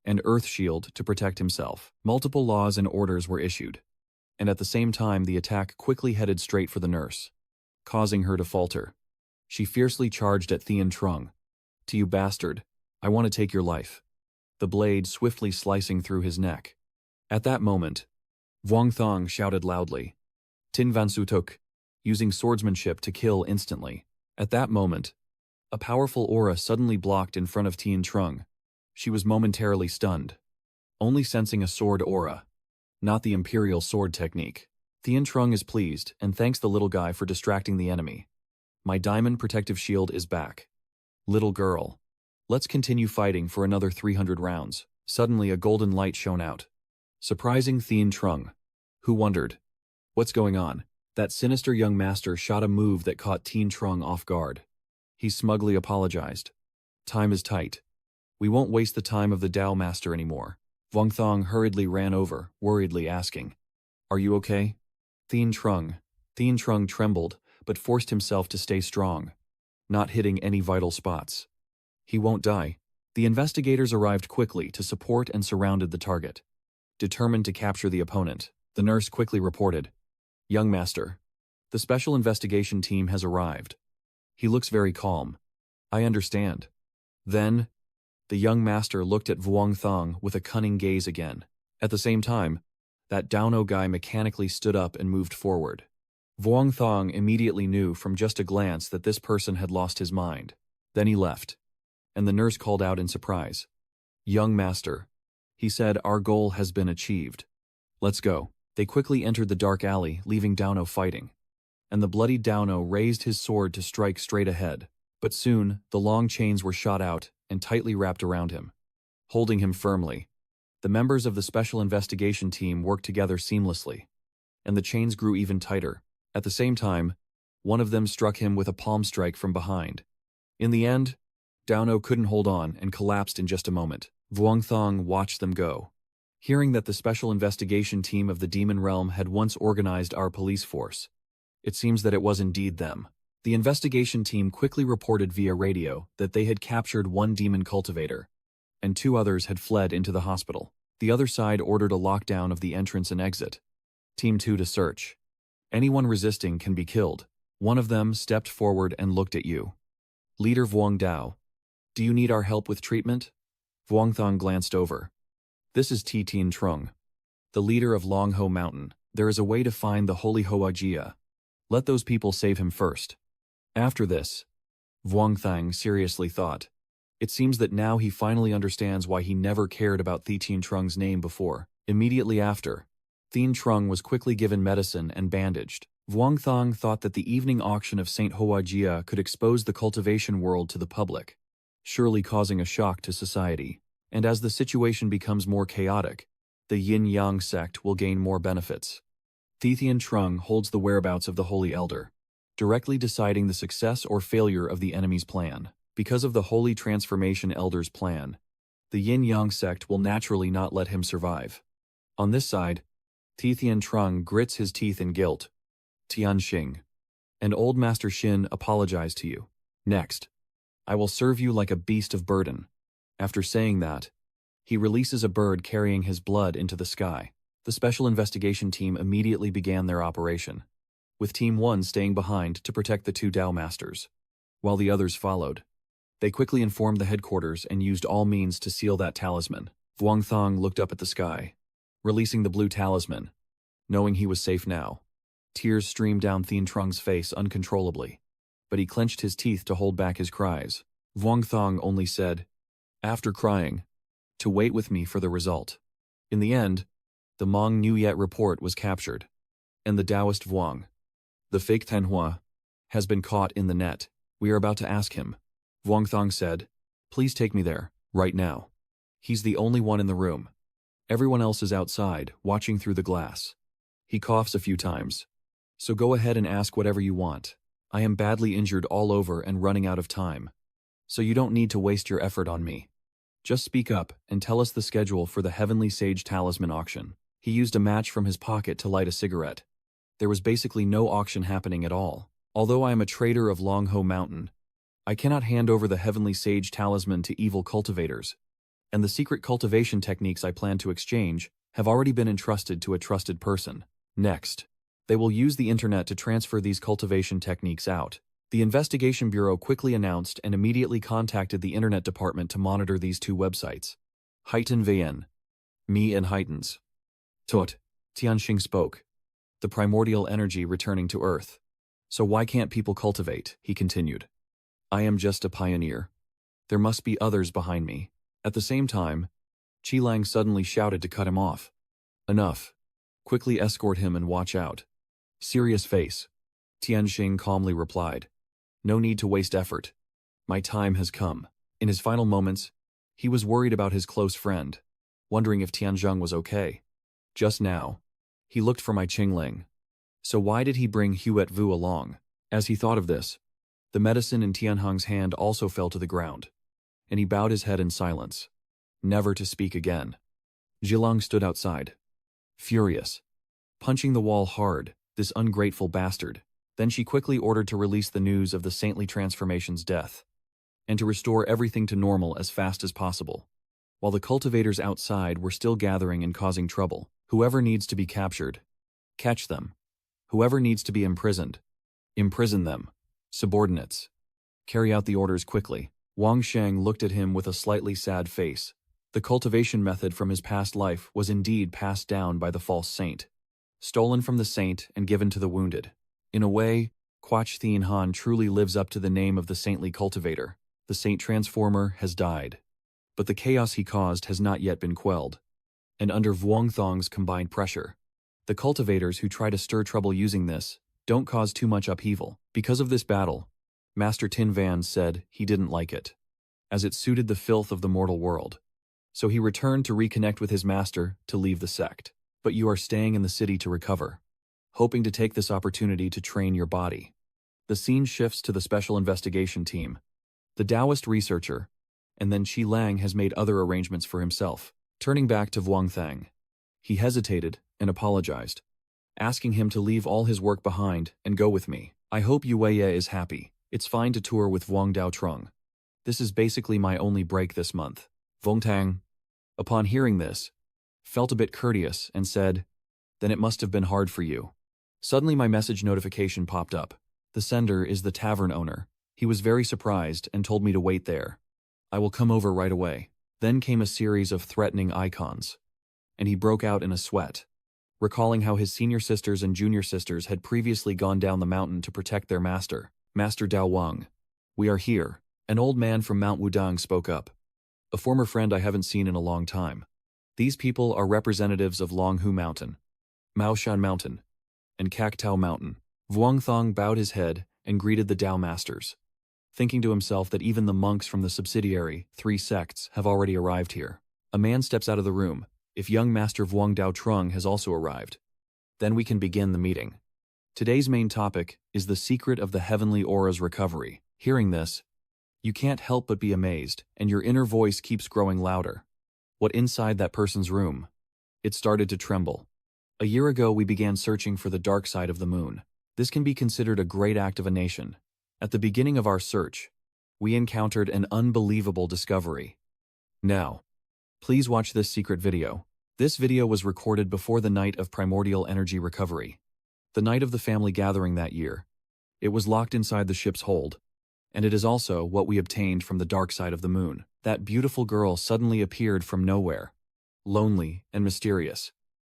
and Earth Shield to protect himself. Multiple laws and orders were issued, and at the same time the attack quickly headed straight for the nurse, causing her to falter. She fiercely charged at Tien Trong. To you bastard, I want to take your life. The blade swiftly slicing through his neck. At that moment, Vuong Thang shouted loudly, Tin Van Su Tuk, using swordsmanship to kill instantly. At that moment, a powerful aura suddenly blocked in front of Tien Trong. She was momentarily stunned, only sensing a sword aura, not the imperial sword technique. Tien Trong is pleased and thanks the little guy for distracting the enemy. My diamond protective shield is back. Little girl. Let's continue fighting for another 300 rounds. Suddenly a golden light shone out, surprising Thien Trung, who wondered, "What's going on?" That sinister young master shot a move that caught Thien Trung off guard. He smugly apologized. "Time is tight. We won't waste the time of the Tao master anymore." Vuong Thong hurriedly ran over, worriedly asking, "Are you okay?" Thien Trung trembled, but forced himself to stay strong, not hitting any vital spots. "He won't die." The investigators arrived quickly to support and surrounded the target. Determined to capture the opponent, the nurse quickly reported, "Young master, the special investigation team has arrived. He looks very calm." "I understand." Then, the young master looked at Vuong Thong with a cunning gaze again. At the same time, that Downo guy mechanically stood up and moved forward. Vuong Thong immediately knew from just a glance that this person had lost his mind. Then he left, and the nurse called out in surprise, "Young master," he said, "our goal has been achieved. Let's go." They quickly entered the dark alley, leaving Downo fighting, and the bloody Downo raised his sword to strike straight ahead. But soon, the long chains were shot out and tightly wrapped around him, holding him firmly. The members of the special investigation team worked together seamlessly, and the chains grew even tighter. At the same time, one of them struck him with a palm strike from behind. In the end, Downo couldn't hold on and collapsed in just a moment. Vuong Thong watched them go. Hearing that the special investigation team of the Demon Realm had once organized our police force, it seems that it was indeed them. The investigation team quickly reported via radio that they had captured one demon cultivator, and 2 others had fled into the hospital. The other side ordered a lockdown of the entrance and exit. Team 2 to search. Anyone resisting can be killed. One of them stepped forward and looked at you. Leader Vuong Dao, do you need our help with treatment? Vuong Thong glanced over. This is Thien Trung, the leader of Long Ho Mountain. There is a way to find the Holy Hoa Jia. Let those people save him first. After this, Vuong Thang seriously thought, it seems that now he finally understands why he never cared about Thien Trung's name before. Immediately after, Thien Trung was quickly given medicine and bandaged. Vuong Thang thought that the evening auction of St. Hoa Jia could expose the cultivation world to the public, surely causing a shock to society. And as the situation becomes more chaotic, the Yinyang sect will gain more benefits. Thien Trung holds the whereabouts of the Holy Elder, directly deciding the success or failure of the enemy's plan. Because of the Holy Transformation Elder's plan, the Yin-Yang sect will naturally not let him survive. On this side, Thien Trung grits his teeth in guilt. Tianxing, and Old Master Xin apologize to you. Next, I will serve you like a beast of burden. After saying that, he releases a bird carrying his blood into the sky. The special investigation team immediately began their operation, with Team 1 staying behind to protect the 2 Dao Masters, while the others followed. They quickly informed the headquarters and used all means to seal that talisman. Vuong Thong looked up at the sky, releasing the blue talisman, knowing he was safe now. Tears streamed down Thien Trung's face uncontrollably, but he clenched his teeth to hold back his cries. Vuong Thong only said, after crying, to wait with me for the result. In the end, the Mong Nuyet report was captured, and the Taoist Vuong, the fake Manhwa, has been caught in the net. We are about to ask him. Vuong Thong said, please take me there, right now. He's the only one in the room. Everyone else is outside, watching through the glass. He coughs a few times. So go ahead and ask whatever you want. I am badly injured all over and running out of time. So you don't need to waste your effort on me. Just speak up and tell us the schedule for the Heavenly Sage Talisman auction. He used a match from his pocket to light a cigarette. There was basically no auction happening at all. Although I am a trader of Long Ho Mountain, I cannot hand over the Heavenly Sage Talisman to evil cultivators, and the secret cultivation techniques I plan to exchange have already been entrusted to a trusted person. Next, they will use the internet to transfer these cultivation techniques out. The Investigation Bureau quickly announced and immediately contacted the Internet Department to monitor these 2 websites. Heighten VN. Me and Heightens. Tot. Tianxing spoke. The primordial energy returning to Earth. So why can't people cultivate? He continued. I am just a pioneer. There must be others behind me. At the same time, Qilang suddenly shouted to cut him off. Enough. Quickly escort him and watch out. Serious face. Tianxing calmly replied. No need to waste effort. My time has come. In his final moments, he was worried about his close friend, wondering if Tianzheng was okay. Just now, he looked for my Qingling. So why did he bring Huet Vu along? As he thought of this, the medicine in Tianheng's hand also fell to the ground, and he bowed his head in silence, never to speak again. Zhilang stood outside, furious, punching the wall hard, this ungrateful bastard. Then she quickly ordered to release the news of the saintly transformation's death, and to restore everything to normal as fast as possible. While the cultivators outside were still gathering and causing trouble, whoever needs to be captured, catch them. Whoever needs to be imprisoned, imprison them. Subordinates, carry out the orders quickly. Wang Sheng looked at him with a slightly sad face. The cultivation method from his past life was indeed passed down by the false saint, stolen from the saint and given to the wounded. In a way, Quach Thien Han truly lives up to the name of the saintly cultivator. The saint transformer has died, but the chaos he caused has not yet been quelled. And under Vuongthong's combined pressure, the cultivators who try to stir trouble using this don't cause too much upheaval. Because of this battle, Master Tin Van said he didn't like it, as it suited the filth of the mortal world. So he returned to reconnect with his master to leave the sect. But you are staying in the city to recover, hoping to take this opportunity to train your body. The scene shifts to the special investigation team, the Taoist researcher, and then Qi Lang has made other arrangements for himself. Turning back to Vuongthang, he hesitated and apologized, asking him to leave all his work behind and go with me. I hope Yue is happy. It's fine to tour with Vuong Dao Trung. This is basically my only break this month. Vuongtang, upon hearing this, felt a bit courteous and said, then it must have been hard for you. Suddenly my message notification popped up. The sender is the tavern owner. He was very surprised and told me to wait there. I will come over right away. Then came a series of threatening icons, and he broke out in a sweat, recalling how his senior sisters and junior sisters had previously gone down the mountain to protect their master, Master Dao Wang. We are here. An old man from Mount Wudang spoke up, a former friend I haven't seen in a long time. These people are representatives of Longhu Mountain, Maoshan Mountain, and Cactao Mountain. Vuongthong bowed his head and greeted the Dao Masters, thinking to himself that even the monks from the subsidiary 3 sects have already arrived here. A man steps out of the room. If young Master Vuong Dao Trung has also arrived, then we can begin the meeting. Today's main topic is the secret of the heavenly aura's recovery. Hearing this, you can't help but be amazed, and your inner voice keeps growing louder. What inside that person's room? It started to tremble. A year ago we began searching for the dark side of the moon. This can be considered a great act of a nation. At the beginning of our search, we encountered an unbelievable discovery. Now, please watch this secret video. This video was recorded before the night of primordial energy recovery, the night of the family gathering that year. It was locked inside the ship's hold, and it is also what we obtained from the dark side of the moon. That beautiful girl suddenly appeared from nowhere, lonely and mysterious,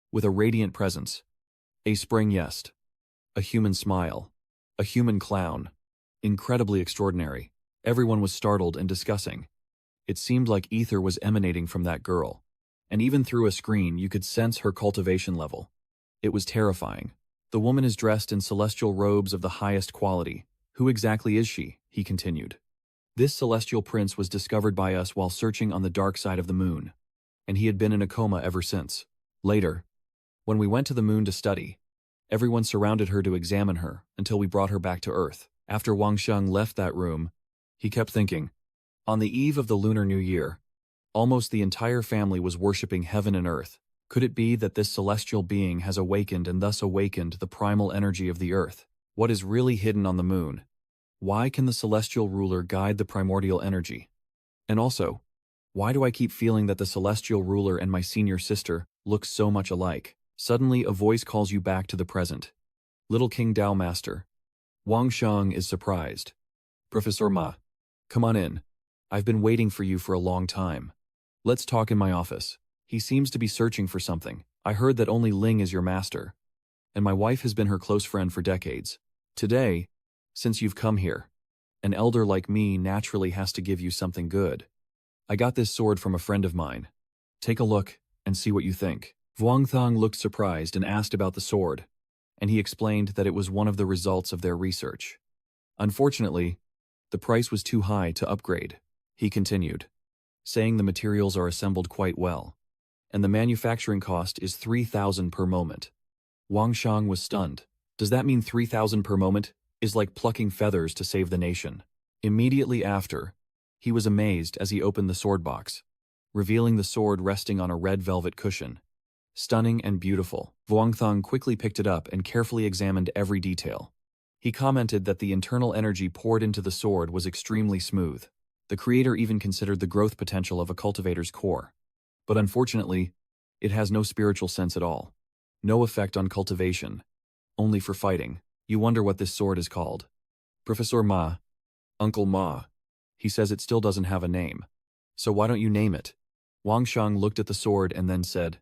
with a radiant presence, a spring jest, a human smile, a human clown. Incredibly extraordinary. Everyone was startled and discussing. It seemed like ether was emanating from that girl, and even through a screen you could sense her cultivation level. It was terrifying. The woman is dressed in celestial robes of the highest quality. Who exactly is she? He continued. This celestial prince was discovered by us while searching on the dark side of the moon, and he had been in a coma ever since. Later, when we went to the moon to study, everyone surrounded her to examine her until we brought her back to Earth. After Wang Sheng left that room, he kept thinking. On the eve of the Lunar New Year, almost the entire family was worshipping heaven and earth. Could it be that this celestial being has awakened and thus awakened the primal energy of the earth? What is really hidden on the moon? Why can the celestial ruler guide the primordial energy? And also, why do I keep feeling that the celestial ruler and my senior sister look so much alike? Suddenly a voice calls you back to the present. Little King Dao Master. Wang Sheng is surprised. Professor Ma, come on in. I've been waiting for you for a long time. Let's talk in my office. He seems to be searching for something. I heard that only Ling is your master, and my wife has been her close friend for decades. Today, since you've come here, an elder like me naturally has to give you something good. I got this sword from a friend of mine. Take a look and see what you think. Vuongthong looked surprised and asked about the sword, and he explained that it was one of the results of their research. Unfortunately, the price was too high to upgrade. He continued, saying the materials are assembled quite well, and the manufacturing cost is 3,000 per moment. Wang Shang was stunned. Does that mean 3,000 per moment is like plucking feathers to save the nation? Immediately after, he was amazed as he opened the sword box, revealing the sword resting on a red velvet cushion. Stunning and beautiful. Vuong Thong quickly picked it up and carefully examined every detail. He commented that the internal energy poured into the sword was extremely smooth. The creator even considered the growth potential of a cultivator's core. But unfortunately, it has no spiritual sense at all. No effect on cultivation. Only for fighting. You wonder what this sword is called. Professor Ma. Uncle Ma. He says it still doesn't have a name. So why don't you name it? Wang Shang looked at the sword and then said,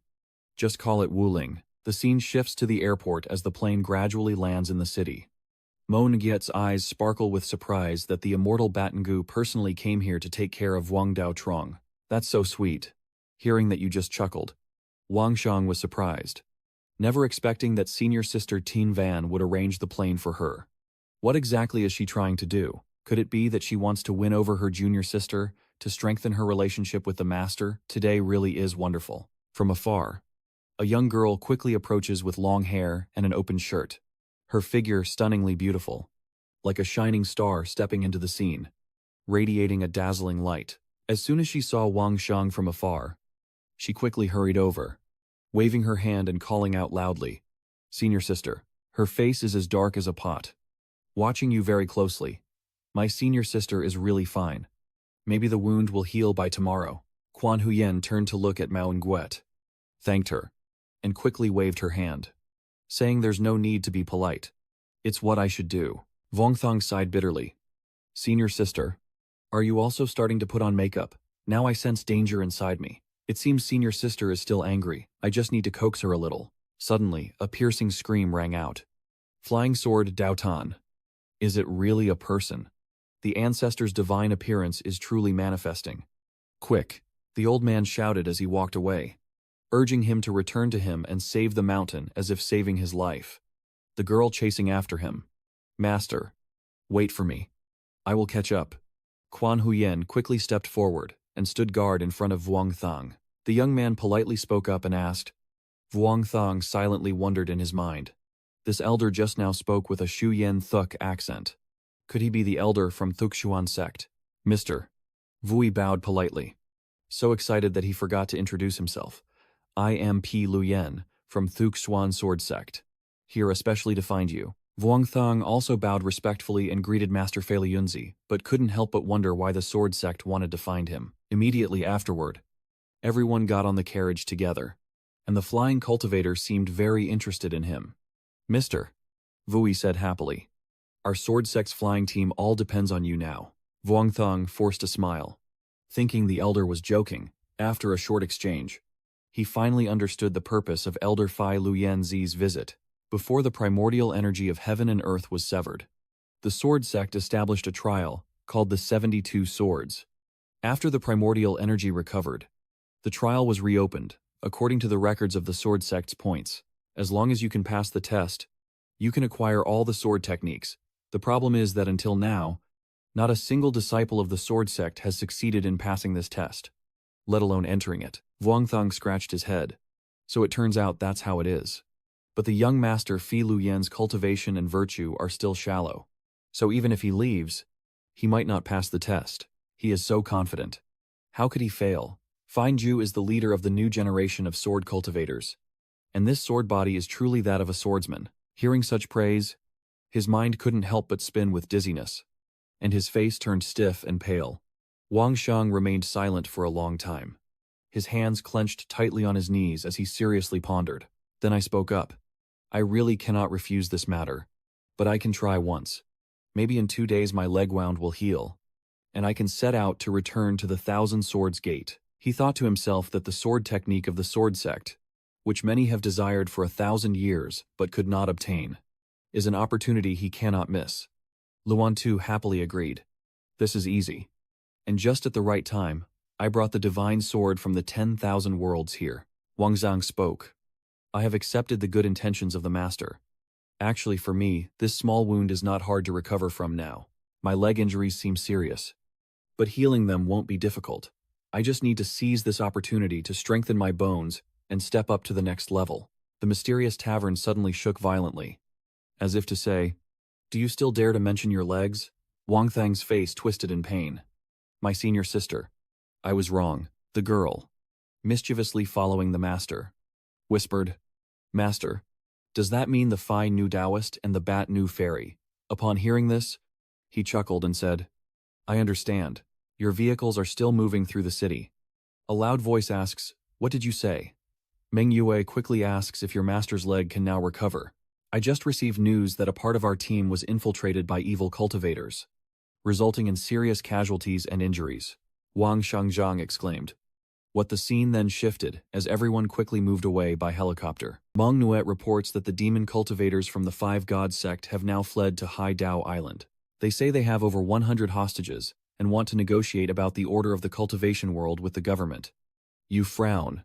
just call it Wuling. The scene shifts to the airport as the plane gradually lands in the city. Mo Ngyet's eyes sparkle with surprise that the immortal Batengu personally came here to take care of Wang Dao Trong. That's so sweet. Hearing that you just chuckled. Wang Shang was surprised, never expecting that senior sister Tin Van would arrange the plane for her. What exactly is she trying to do? Could it be that she wants to win over her junior sister, to strengthen her relationship with the master? Today really is wonderful. From afar, a young girl quickly approaches with long hair and an open shirt. Her figure stunningly beautiful, like a shining star stepping into the scene, radiating a dazzling light. As soon as she saw Wang Shang from afar, she quickly hurried over, waving her hand and calling out loudly, "Senior sister." Her face is as dark as a pot. "Watching you very closely. My senior sister is really fine. Maybe the wound will heal by tomorrow." Quan Huyen turned to look at Mao Nguet, thanked her, and quickly waved her hand, saying there's no need to be polite. It's what I should do. Vong Thong sighed bitterly. "Senior sister, are you also starting to put on makeup? Now I sense danger inside me. It seems senior sister is still angry. I just need to coax her a little." Suddenly, a piercing scream rang out. Flying sword Dao Tan. Is it really a person? The ancestor's divine appearance is truly manifesting. Quick, the old man shouted as he walked away, urging him to return to him and save the mountain as if saving his life. The girl chasing after him. "Master, wait for me. I will catch up." Quan Huyen quickly stepped forward and stood guard in front of Vuong Thong. The young man politely spoke up and asked. Vuong Thong silently wondered in his mind. This elder just now spoke with a Shu Yen Thuk accent. Could he be the elder from Thukshuan Sect? "Mr." Vui bowed politely, so excited that he forgot to introduce himself. "I am P. Luyen, from Thukshuan Sword Sect. Here especially to find you." Vuong Thong also bowed respectfully and greeted Master Fei Yunzi, but couldn't help but wonder why the Sword Sect wanted to find him. Immediately afterward, everyone got on the carriage together, and the flying cultivator seemed very interested in him. "Mr." Vui said happily. "Our Sword Sect's flying team all depends on you now." Vuong Thong forced a smile, thinking the elder was joking. After a short exchange, he finally understood the purpose of Elder Fei Luyenzi's visit. Before the primordial energy of heaven and earth was severed, the Sword Sect established a trial called the 72 Swords. After the primordial energy recovered, the trial was reopened, according to the records of the Sword Sect's points. As long as you can pass the test, you can acquire all the sword techniques. The problem is that until now, not a single disciple of the Sword Sect has succeeded in passing this test, let alone entering it. Vuong Thong scratched his head. So it turns out that's how it is. But the young master Fi Luyen's cultivation and virtue are still shallow. So even if he leaves, he might not pass the test. He is so confident. How could he fail? Fine Ju is the leader of the new generation of sword cultivators, and this sword body is truly that of a swordsman. Hearing such praise, his mind couldn't help but spin with dizziness, and his face turned stiff and pale. Wang Shang remained silent for a long time, his hands clenched tightly on his knees as he seriously pondered. Then I spoke up. "I really cannot refuse this matter, but I can try once. Maybe in 2 days my leg wound will heal, and I can set out to return to the Thousand Swords Gate." He thought to himself that the sword technique of the Sword Sect, which many have desired for 1,000 years but could not obtain, is an opportunity he cannot miss. Luan Tu happily agreed. "This is easy. And just at the right time, I brought the divine sword from the 10,000 worlds here." Wang Zhang spoke. "I have accepted the good intentions of the master. Actually for me, this small wound is not hard to recover from now. My leg injuries seem serious, but healing them won't be difficult. I just need to seize this opportunity to strengthen my bones and step up to the next level. The mysterious tavern suddenly shook violently, as if to say, "Do you still dare to mention your legs?" Wang Thang's face twisted in pain. My senior sister. I was wrong. The girl, mischievously following the master, whispered, "Master, does that mean the Phi New Taoist and the Bat New Fairy?" Upon hearing this, he chuckled and said, "I understand. Your vehicles are still moving through the city." A loud voice asks, "What did you say?" Meng Yue quickly asks if your master's leg can now recover. I just received news that a part of our team was infiltrated by evil cultivators, resulting in serious casualties and injuries. Wang Shangzhang exclaimed. What the scene then shifted, as everyone quickly moved away by helicopter. Meng Nuet reports that the demon cultivators from the Five God Sect have now fled to Hai Dao Island. They say they have over 100 hostages, and want to negotiate about the order of the cultivation world with the government. You frown.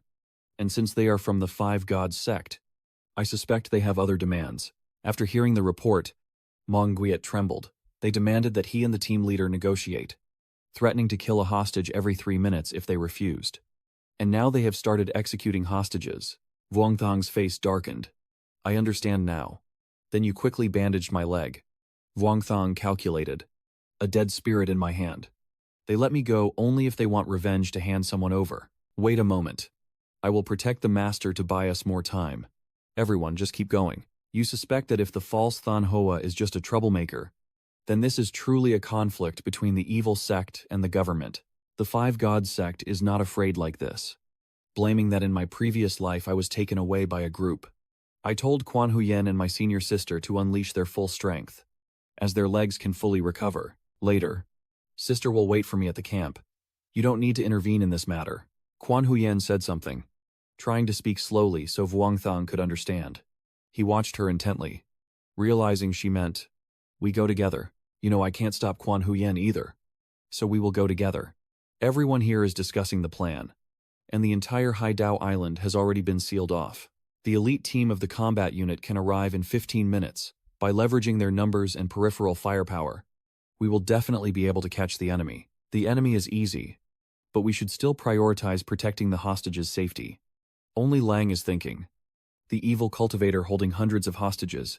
And since they are from the Five God Sect, I suspect they have other demands. After hearing the report, Meng Guiet trembled. They demanded that he and the team leader negotiate, threatening to kill a hostage every 3 minutes if they refused. And now they have started executing hostages. Vuong Thang's face darkened. I understand now. Then you quickly bandaged my leg. Vuong Thang calculated. A dead spirit in my hand. They let me go only if they want revenge to hand someone over. Wait a moment. I will protect the master to buy us more time. Everyone, just keep going. You suspect that if the false Than Hoa is just a troublemaker, then this is truly a conflict between the evil sect and the government. The Five God Sect is not afraid like this, blaming that in my previous life I was taken away by a group. I told Quan Huyen and my senior sister to unleash their full strength, as their legs can fully recover. Later, sister will wait for me at the camp. You don't need to intervene in this matter. Quan Huyen said something, trying to speak slowly so Vuong Thang could understand. He watched her intently, realizing she meant, we go together. You know I can't stop Quan Huyen either. So we will go together. Everyone here is discussing the plan, and the entire Hai Dao Island has already been sealed off. The elite team of the combat unit can arrive in 15 minutes. By leveraging their numbers and peripheral firepower, we will definitely be able to catch the enemy. The enemy is easy, but we should still prioritize protecting the hostages' safety. Only Lang is thinking. The evil cultivator holding hundreds of hostages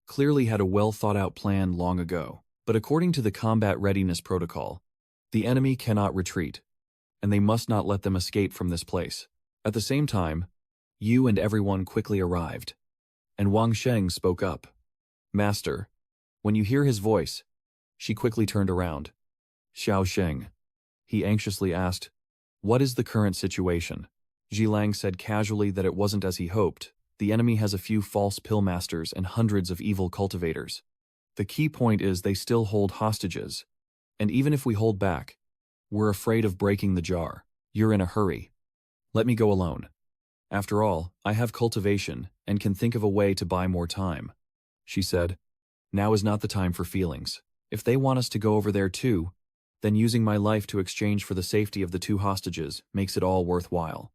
clearly had a well-thought-out plan long ago. But according to the combat readiness protocol, the enemy cannot retreat, and they must not let them escape from this place. At the same time, you and everyone quickly arrived, and Wang Sheng spoke up. Master, when you hear his voice, she quickly turned around. Xiao Sheng. He anxiously asked, what is the current situation? Jilang said casually that it wasn't as he hoped. The enemy has a few false pill masters and hundreds of evil cultivators. The key point is they still hold hostages, and even if we hold back, we're afraid of breaking the jar. You're in a hurry. Let me go alone. After all, I have cultivation and can think of a way to buy more time. She said, now is not the time for feelings. If they want us to go over there too, then using my life to exchange for the safety of the 2 hostages makes it all worthwhile.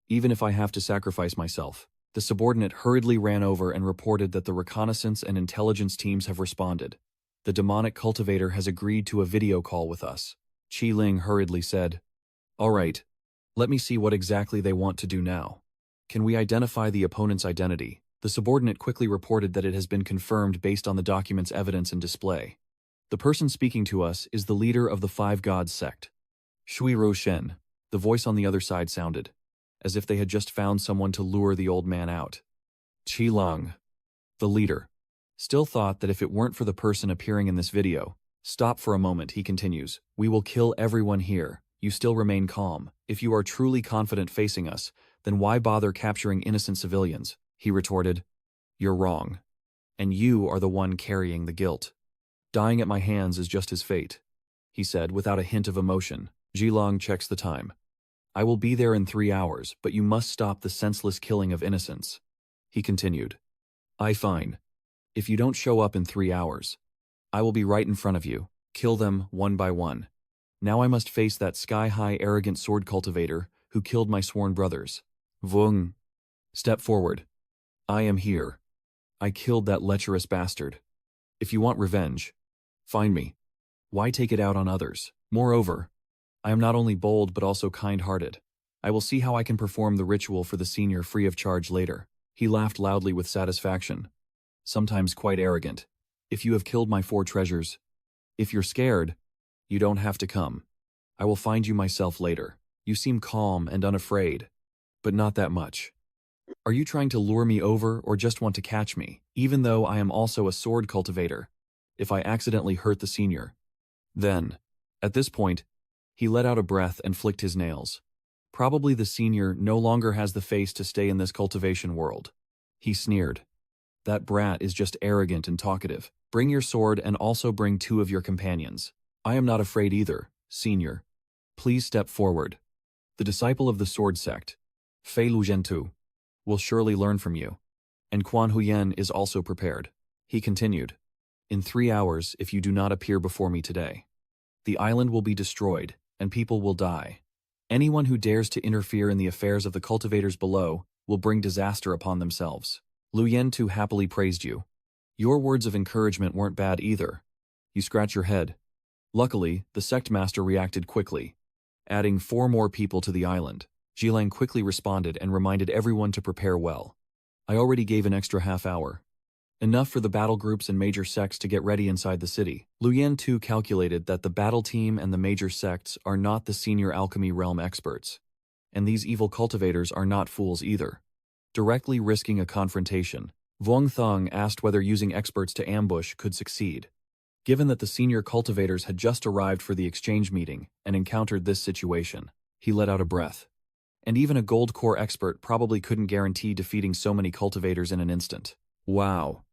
Even if I have to sacrifice myself. The subordinate hurriedly ran over and reported that the reconnaissance and intelligence teams have responded. The demonic cultivator has agreed to a video call with us. Qi Ling hurriedly said, all right, let me see what exactly they want to do now. Can we identify the opponent's identity? The subordinate quickly reported that it has been confirmed based on the document's evidence and display. The person speaking to us is the leader of the Five God Sect. Shui Ro Shen. The voice on the other side sounded as if they had just found someone to lure the old man out. Qi Lang, the leader, still thought that if it weren't for the person appearing in this video. Stop for a moment, he continues. We will kill everyone here. You still remain calm. If you are truly confident facing us, then why bother capturing innocent civilians? He retorted. You're wrong. And you are the one carrying the guilt. Dying at my hands is just his fate, he said without a hint of emotion. Jilang checks the time. I will be there in 3 hours, but you must stop the senseless killing of innocents. He continued. Fine. If you don't show up in 3 hours, I will be right in front of you. Kill them one by one. Now I must face that sky-high arrogant sword cultivator who killed my sworn brothers. Vung. Step forward. I am here. I killed that lecherous bastard. If you want revenge, find me. Why take it out on others? Moreover, I am not only bold but also kind-hearted. I will see how I can perform the ritual for the senior free of charge later. He laughed loudly with satisfaction, sometimes quite arrogant. If you have killed my 4 treasures, if you're scared, you don't have to come. I will find you myself later. You seem calm and unafraid, but not that much. Are you trying to lure me over or just want to catch me, even though I am also a sword cultivator? If I accidentally hurt the senior, then, at this point, he let out a breath and flicked his nails. Probably the senior no longer has the face to stay in this cultivation world. He sneered. That brat is just arrogant and talkative. Bring your sword and also bring 2 of your companions. I am not afraid either, senior. Please step forward. The disciple of the sword sect, Fei Lugentu, will surely learn from you. And Quan Huyen is also prepared. He continued. In 3 hours, if you do not appear before me today, the island will be destroyed, and people will die. Anyone who dares to interfere in the affairs of the cultivators below will bring disaster upon themselves. Lu Yentu happily praised you. Your words of encouragement weren't bad either. You scratch your head. Luckily, the sect master reacted quickly, adding 4 more people to the island. Jilang quickly responded and reminded everyone to prepare well. I already gave an extra half hour. Enough for the battle groups and major sects to get ready inside the city. Lu Yen too calculated that the battle team and the major sects are not the senior alchemy realm experts. And these evil cultivators are not fools either. Directly risking a confrontation, Vuong Thong asked whether using experts to ambush could succeed. Given that the senior cultivators had just arrived for the exchange meeting and encountered this situation, he let out a breath. And even a gold core expert probably couldn't guarantee defeating so many cultivators in an instant. Wow.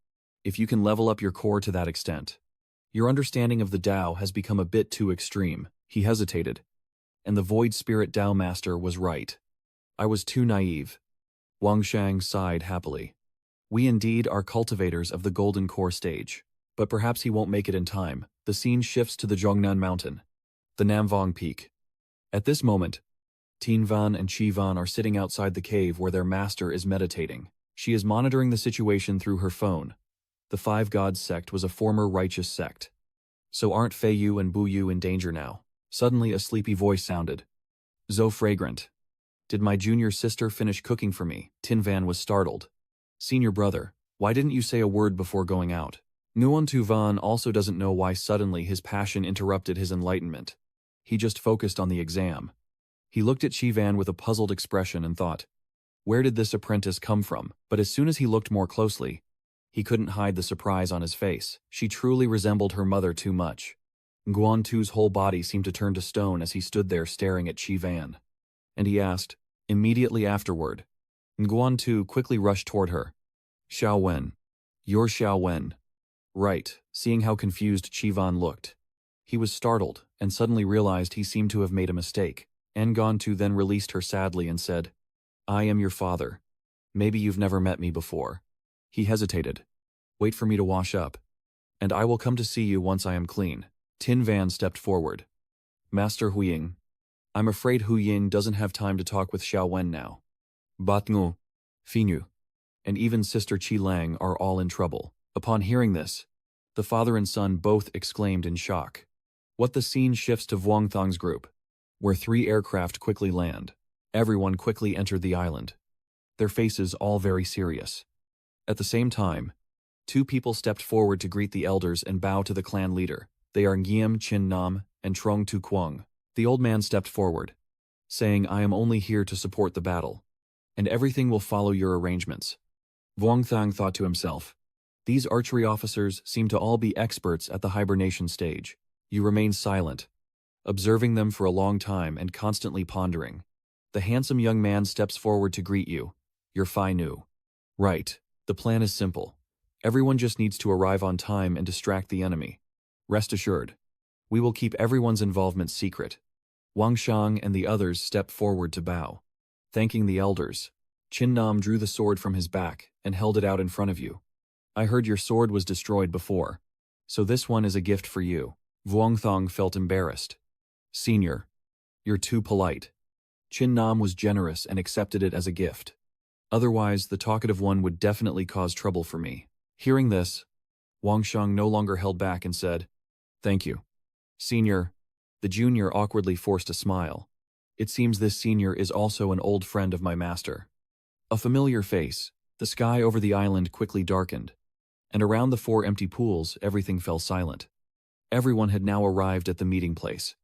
If you can level up your core to that extent. Your understanding of the Tao has become a bit too extreme. He hesitated. And the Void Spirit Tao Master was right. I was too naive. Wang Shang sighed happily. We indeed are cultivators of the Golden Core stage. But perhaps he won't make it in time. The scene shifts to the Zhongnan Mountain, the Namvong Peak. At this moment, Tin Van and Chi Van are sitting outside the cave where their master is meditating. She is monitoring the situation through her phone. The Five Gods sect was a former righteous sect. So aren't Fei Yu and Bu Yu in danger now? Suddenly a sleepy voice sounded. Zo fragrant. Did my junior sister finish cooking for me? Tin Van was startled. Senior brother, why didn't you say a word before going out? Nguyen Tu Van also doesn't know why suddenly his passion interrupted his enlightenment. He just focused on the exam. He looked at Chi Van with a puzzled expression and thought, where did this apprentice come from? But as soon as he looked more closely, he couldn't hide the surprise on his face. She truly resembled her mother too much. Nguyen Tu's whole body seemed to turn to stone as he stood there staring at Chi Van. And he asked, immediately afterward. Nguyen Tu quickly rushed toward her. Xiao Wen. You're Xiao Wen. Right, seeing how confused Chi Van looked. He was startled and suddenly realized he seemed to have made a mistake. Nguyen Tu then released her sadly and said, I am your father. Maybe you've never met me before. He hesitated. Wait for me to wash up, and I will come to see you once I am clean. Tin Van stepped forward. Master Huying. I'm afraid Huying doesn't have time to talk with Xiao Wen now. Batngu, Finu, and even Sister Chi Lang are all in trouble. Upon hearing this, the father and son both exclaimed in shock. What the scene shifts to Vuong Thong's group, where 3 aircraft quickly land. Everyone quickly entered the island, their faces all very serious. At the same time, 2 people stepped forward to greet the elders and bow to the clan leader. They are Ngiam Chin Nam and Trong Tu Quang. The old man stepped forward, saying, I am only here to support the battle, and everything will follow your arrangements. Vuong Thang thought to himself, these archery officers seem to all be experts at the hibernation stage. You remain silent, observing them for a long time and constantly pondering. The handsome young man steps forward to greet you. You're Phi Nu. Right. The plan is simple. Everyone just needs to arrive on time and distract the enemy. Rest assured, we will keep everyone's involvement secret. Wang Shang and the others step forward to bow. Thanking the elders, Chin Nam drew the sword from his back and held it out in front of you. I heard your sword was destroyed before, so this one is a gift for you. Vuong Thong felt embarrassed. Senior, you're too polite. Chin Nam was generous and accepted it as a gift. Otherwise, the talkative one would definitely cause trouble for me. Hearing this, Wang Shang no longer held back and said, Thank you. Senior, The junior awkwardly forced a smile. It seems this senior is also an old friend of my master. A familiar face. The sky over the island quickly darkened, and around the 4 empty pools everything fell silent. Everyone had now arrived at the meeting place.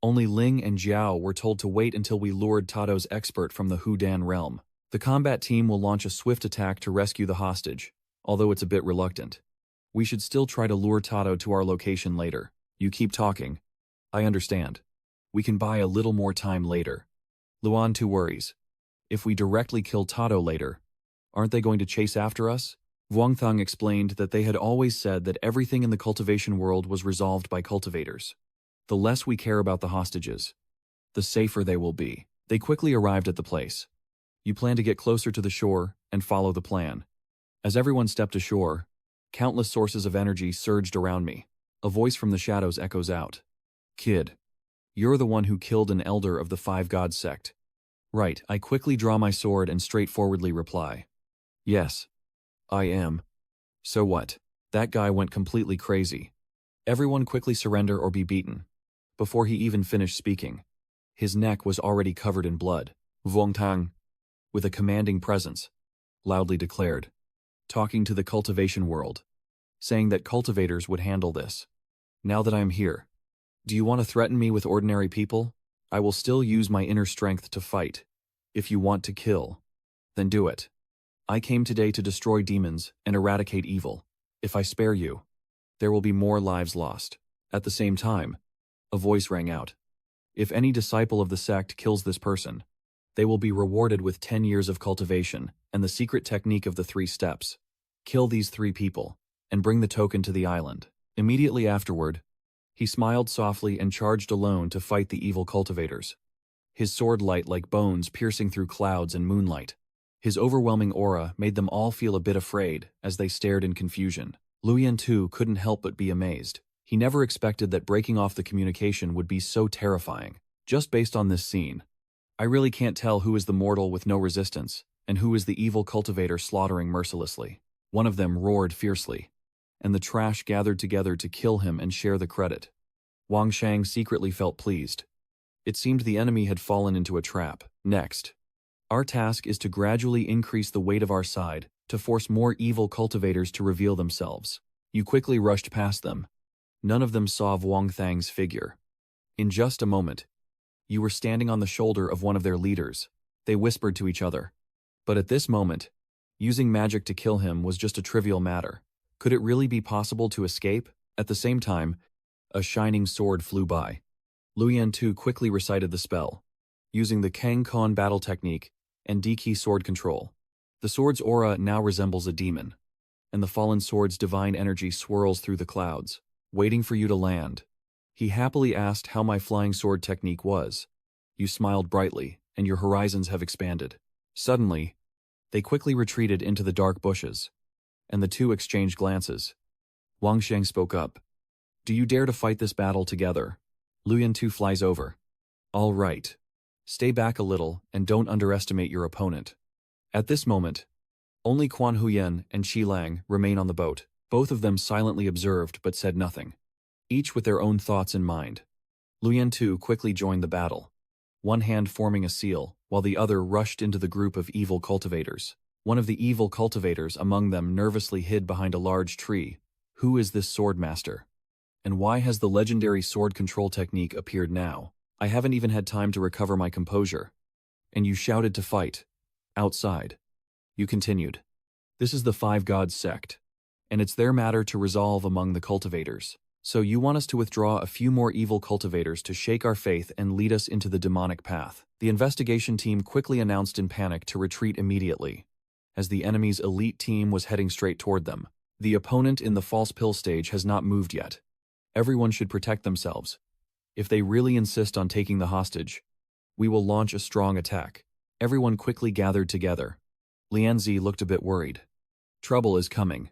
Only Ling and Jiao were told to wait until we lured Tado's expert from the Hudan realm. The combat team will launch a swift attack to rescue the hostage, although it's a bit reluctant. We should still try to lure Tado to our location later. You keep talking. I understand. We can buy a little more time later. Luan too worries. If we directly kill Tado later, aren't they going to chase after us? Wangthang explained that they had always said that everything in the cultivation world was resolved by cultivators. The less we care about the hostages, the safer they will be. They quickly arrived at the place. You plan to get closer to the shore and follow the plan. As everyone stepped ashore, countless sources of energy surged around me. A voice from the shadows echoes out. Kid, you're the one who killed an elder of the 5 God sect. Right, I quickly draw my sword and straightforwardly reply. Yes, I am. So what? That guy went completely crazy. Everyone quickly surrender or be beaten. Before he even finished speaking, his neck was already covered in blood. Wangtang, with a commanding presence, loudly declared, talking to the cultivation world, saying that cultivators would handle this. Now that I am here, do you want to threaten me with ordinary people? I will still use my inner strength to fight. If you want to kill, then do it. I came today to destroy demons and eradicate evil. If I spare you, there will be more lives lost. At the same time, a voice rang out. If any disciple of the sect kills this person, they will be rewarded with 10 years of cultivation and the secret technique of the 3 steps. Kill these 3 people, and bring the token to the island. Immediately afterward, he smiled softly and charged alone to fight the evil cultivators. His sword light like bones piercing through clouds and moonlight. His overwhelming aura made them all feel a bit afraid as they stared in confusion. Luyan too couldn't help but be amazed. He never expected that breaking off the communication would be so terrifying. Just based on this scene, I really can't tell who is the mortal with no resistance, and who is the evil cultivator slaughtering mercilessly. One of them roared fiercely, and the trash gathered together to kill him and share the credit. Wang Shang secretly felt pleased. It seemed the enemy had fallen into a trap. Next, our task is to gradually increase the weight of our side to force more evil cultivators to reveal themselves. You quickly rushed past them. None of them saw Wang Thang's figure. In just a moment, you were standing on the shoulder of one of their leaders. They whispered to each other. But at this moment, using magic to kill him was just a trivial matter. Could it really be possible to escape? At the same time, a shining sword flew by. Luyan Tu quickly recited the spell, using the Kang Kon battle technique and D-key sword control. The sword's aura now resembles a demon, and the fallen sword's divine energy swirls through the clouds, waiting for you to land. He happily asked how my flying sword technique was. You smiled brightly, and your horizons have expanded. Suddenly, they quickly retreated into the dark bushes, and the 2 exchanged glances. Wang Sheng spoke up. Do you dare to fight this battle together? Luyan Tu flies over. All right. Stay back a little and don't underestimate your opponent. At this moment, only Quan Huyen and Qi Lang remain on the boat. Both of them silently observed but said nothing, each with their own thoughts in mind. Luyan Tu quickly joined the battle, one hand forming a seal, while the other rushed into the group of evil cultivators. One of the evil cultivators among them nervously hid behind a large tree. Who is this sword master? And why has the legendary sword control technique appeared now? I haven't even had time to recover my composure. And you shouted to fight. Outside. You continued. This is the 5 Gods sect, and it's their matter to resolve among the cultivators. So you want us to withdraw a few more evil cultivators to shake our faith and lead us into the demonic path. The investigation team quickly announced in panic to retreat immediately, as the enemy's elite team was heading straight toward them. The opponent in the false pill stage has not moved yet. Everyone should protect themselves. If they really insist on taking the hostage, we will launch a strong attack. Everyone quickly gathered together. Lianzi looked a bit worried. Trouble is coming.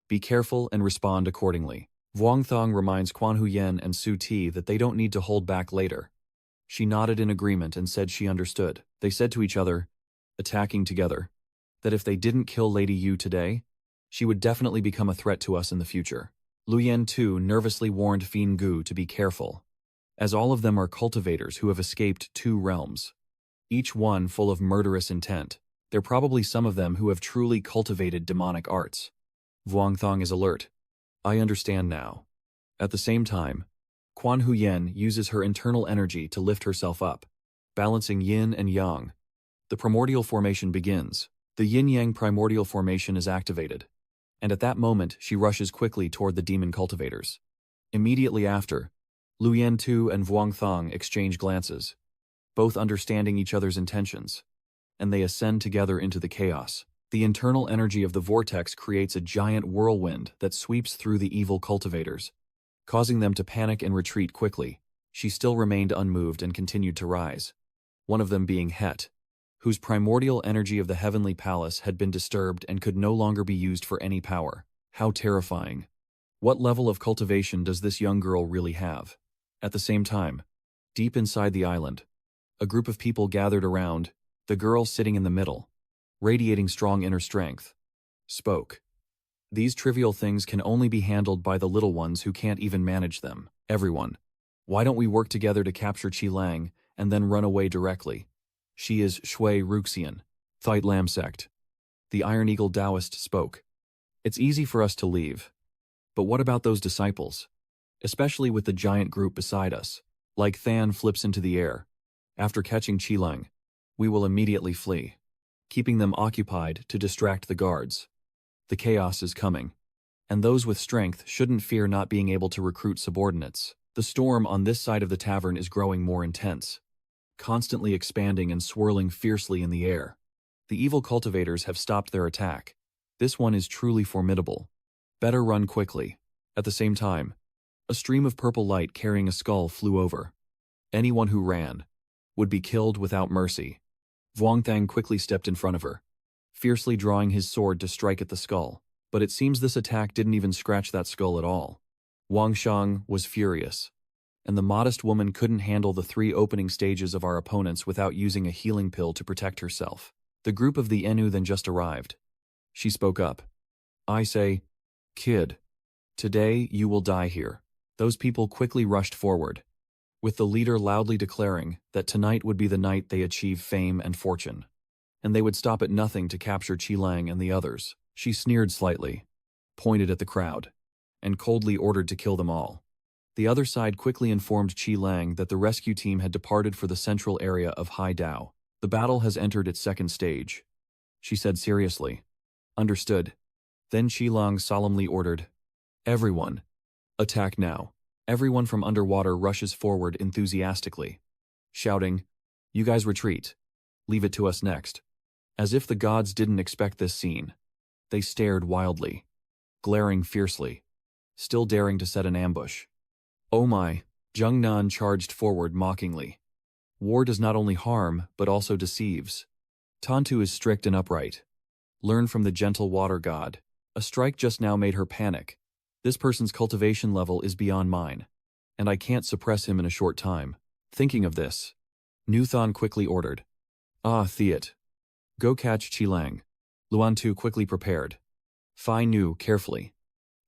Be careful and respond accordingly. Wangthong reminds Quan Huyen and Su Ti that they don't need to hold back later. She nodded in agreement and said she understood. They said to each other, attacking together, that if they didn't kill Lady Yu today, she would definitely become a threat to us in the future. Luyen too nervously warned Fin Gu to be careful. as all of them are cultivators who have escaped 2 realms, each one full of murderous intent. They're probably some of them who have truly cultivated demonic arts. Vuong Thong is alert. I understand now. At the same time, Quan Huyen uses her internal energy to lift herself up, balancing yin and yang. The primordial formation begins. The Yinyang primordial formation is activated, and at that moment she rushes quickly toward the demon cultivators. Immediately after, Luyen Tu and Vuong Thong exchange glances, both understanding each other's intentions, and they ascend together into the chaos. The internal energy of the vortex creates a giant whirlwind that sweeps through the evil cultivators, causing them to panic and retreat quickly. She still remained unmoved and continued to rise, one of them being Het, whose primordial energy of the heavenly palace had been disturbed and could no longer be used for any power. How terrifying. What level of cultivation does this young girl really have? At the same time, deep inside the island, a group of people gathered around, the girl sitting in the middle, radiating strong inner strength, spoke. These trivial things can only be handled by the little ones who can't even manage them. Everyone, why don't we work together to capture Qi Lang and then run away directly? She is Shui Ruxian, Thite Lam Sect. The Iron Eagle Taoist spoke. It's easy for us to leave. But what about those disciples? Especially with the giant group beside us. Like Than flips into the air. After catching Qi Lang, we will immediately flee, keeping them occupied to distract the guards. The chaos is coming, and those with strength shouldn't fear not being able to recruit subordinates. The storm on this side of the tavern is growing more intense, constantly expanding and swirling fiercely in the air. The evil cultivators have stopped their attack. This one is truly formidable. Better run quickly. At the same time, a stream of purple light carrying a skull flew over. Anyone who ran would be killed without mercy. Vuong Thang quickly stepped in front of her, fiercely drawing his sword to strike at the skull. But it seems this attack didn't even scratch that skull at all. Wang Shang was furious, and the modest woman couldn't handle the 3 opening stages of our opponents without using a healing pill to protect herself. The group of the Ennu then just arrived. She spoke up. I say, kid, today you will die here. Those people quickly rushed forward, with the leader loudly declaring that tonight would be the night they achieve fame and fortune, and they would stop at nothing to capture Qi Lang and the others. She sneered slightly, pointed at the crowd, and coldly ordered to kill them all. The other side quickly informed Qi Lang that the rescue team had departed for the central area of Hai Dao. The battle has entered its 2nd stage, she said seriously. Understood. Then Qi Lang solemnly ordered, everyone, attack now. Everyone from underwater rushes forward enthusiastically, shouting, you guys retreat. Leave it to us next. As if the gods didn't expect this scene, they stared wildly, glaring fiercely, still daring to set an ambush. Oh my, Zheng Nan charged forward mockingly. War does not only harm, but also deceives. Tantu is strict and upright. Learn from the gentle water god. A strike just now made her panic. This person's cultivation level is beyond mine, and I can't suppress him in a short time. Thinking of this, Nuthan quickly ordered, Theat, go catch Qi Lang. Luan Tu quickly prepared. Fai Nu carefully.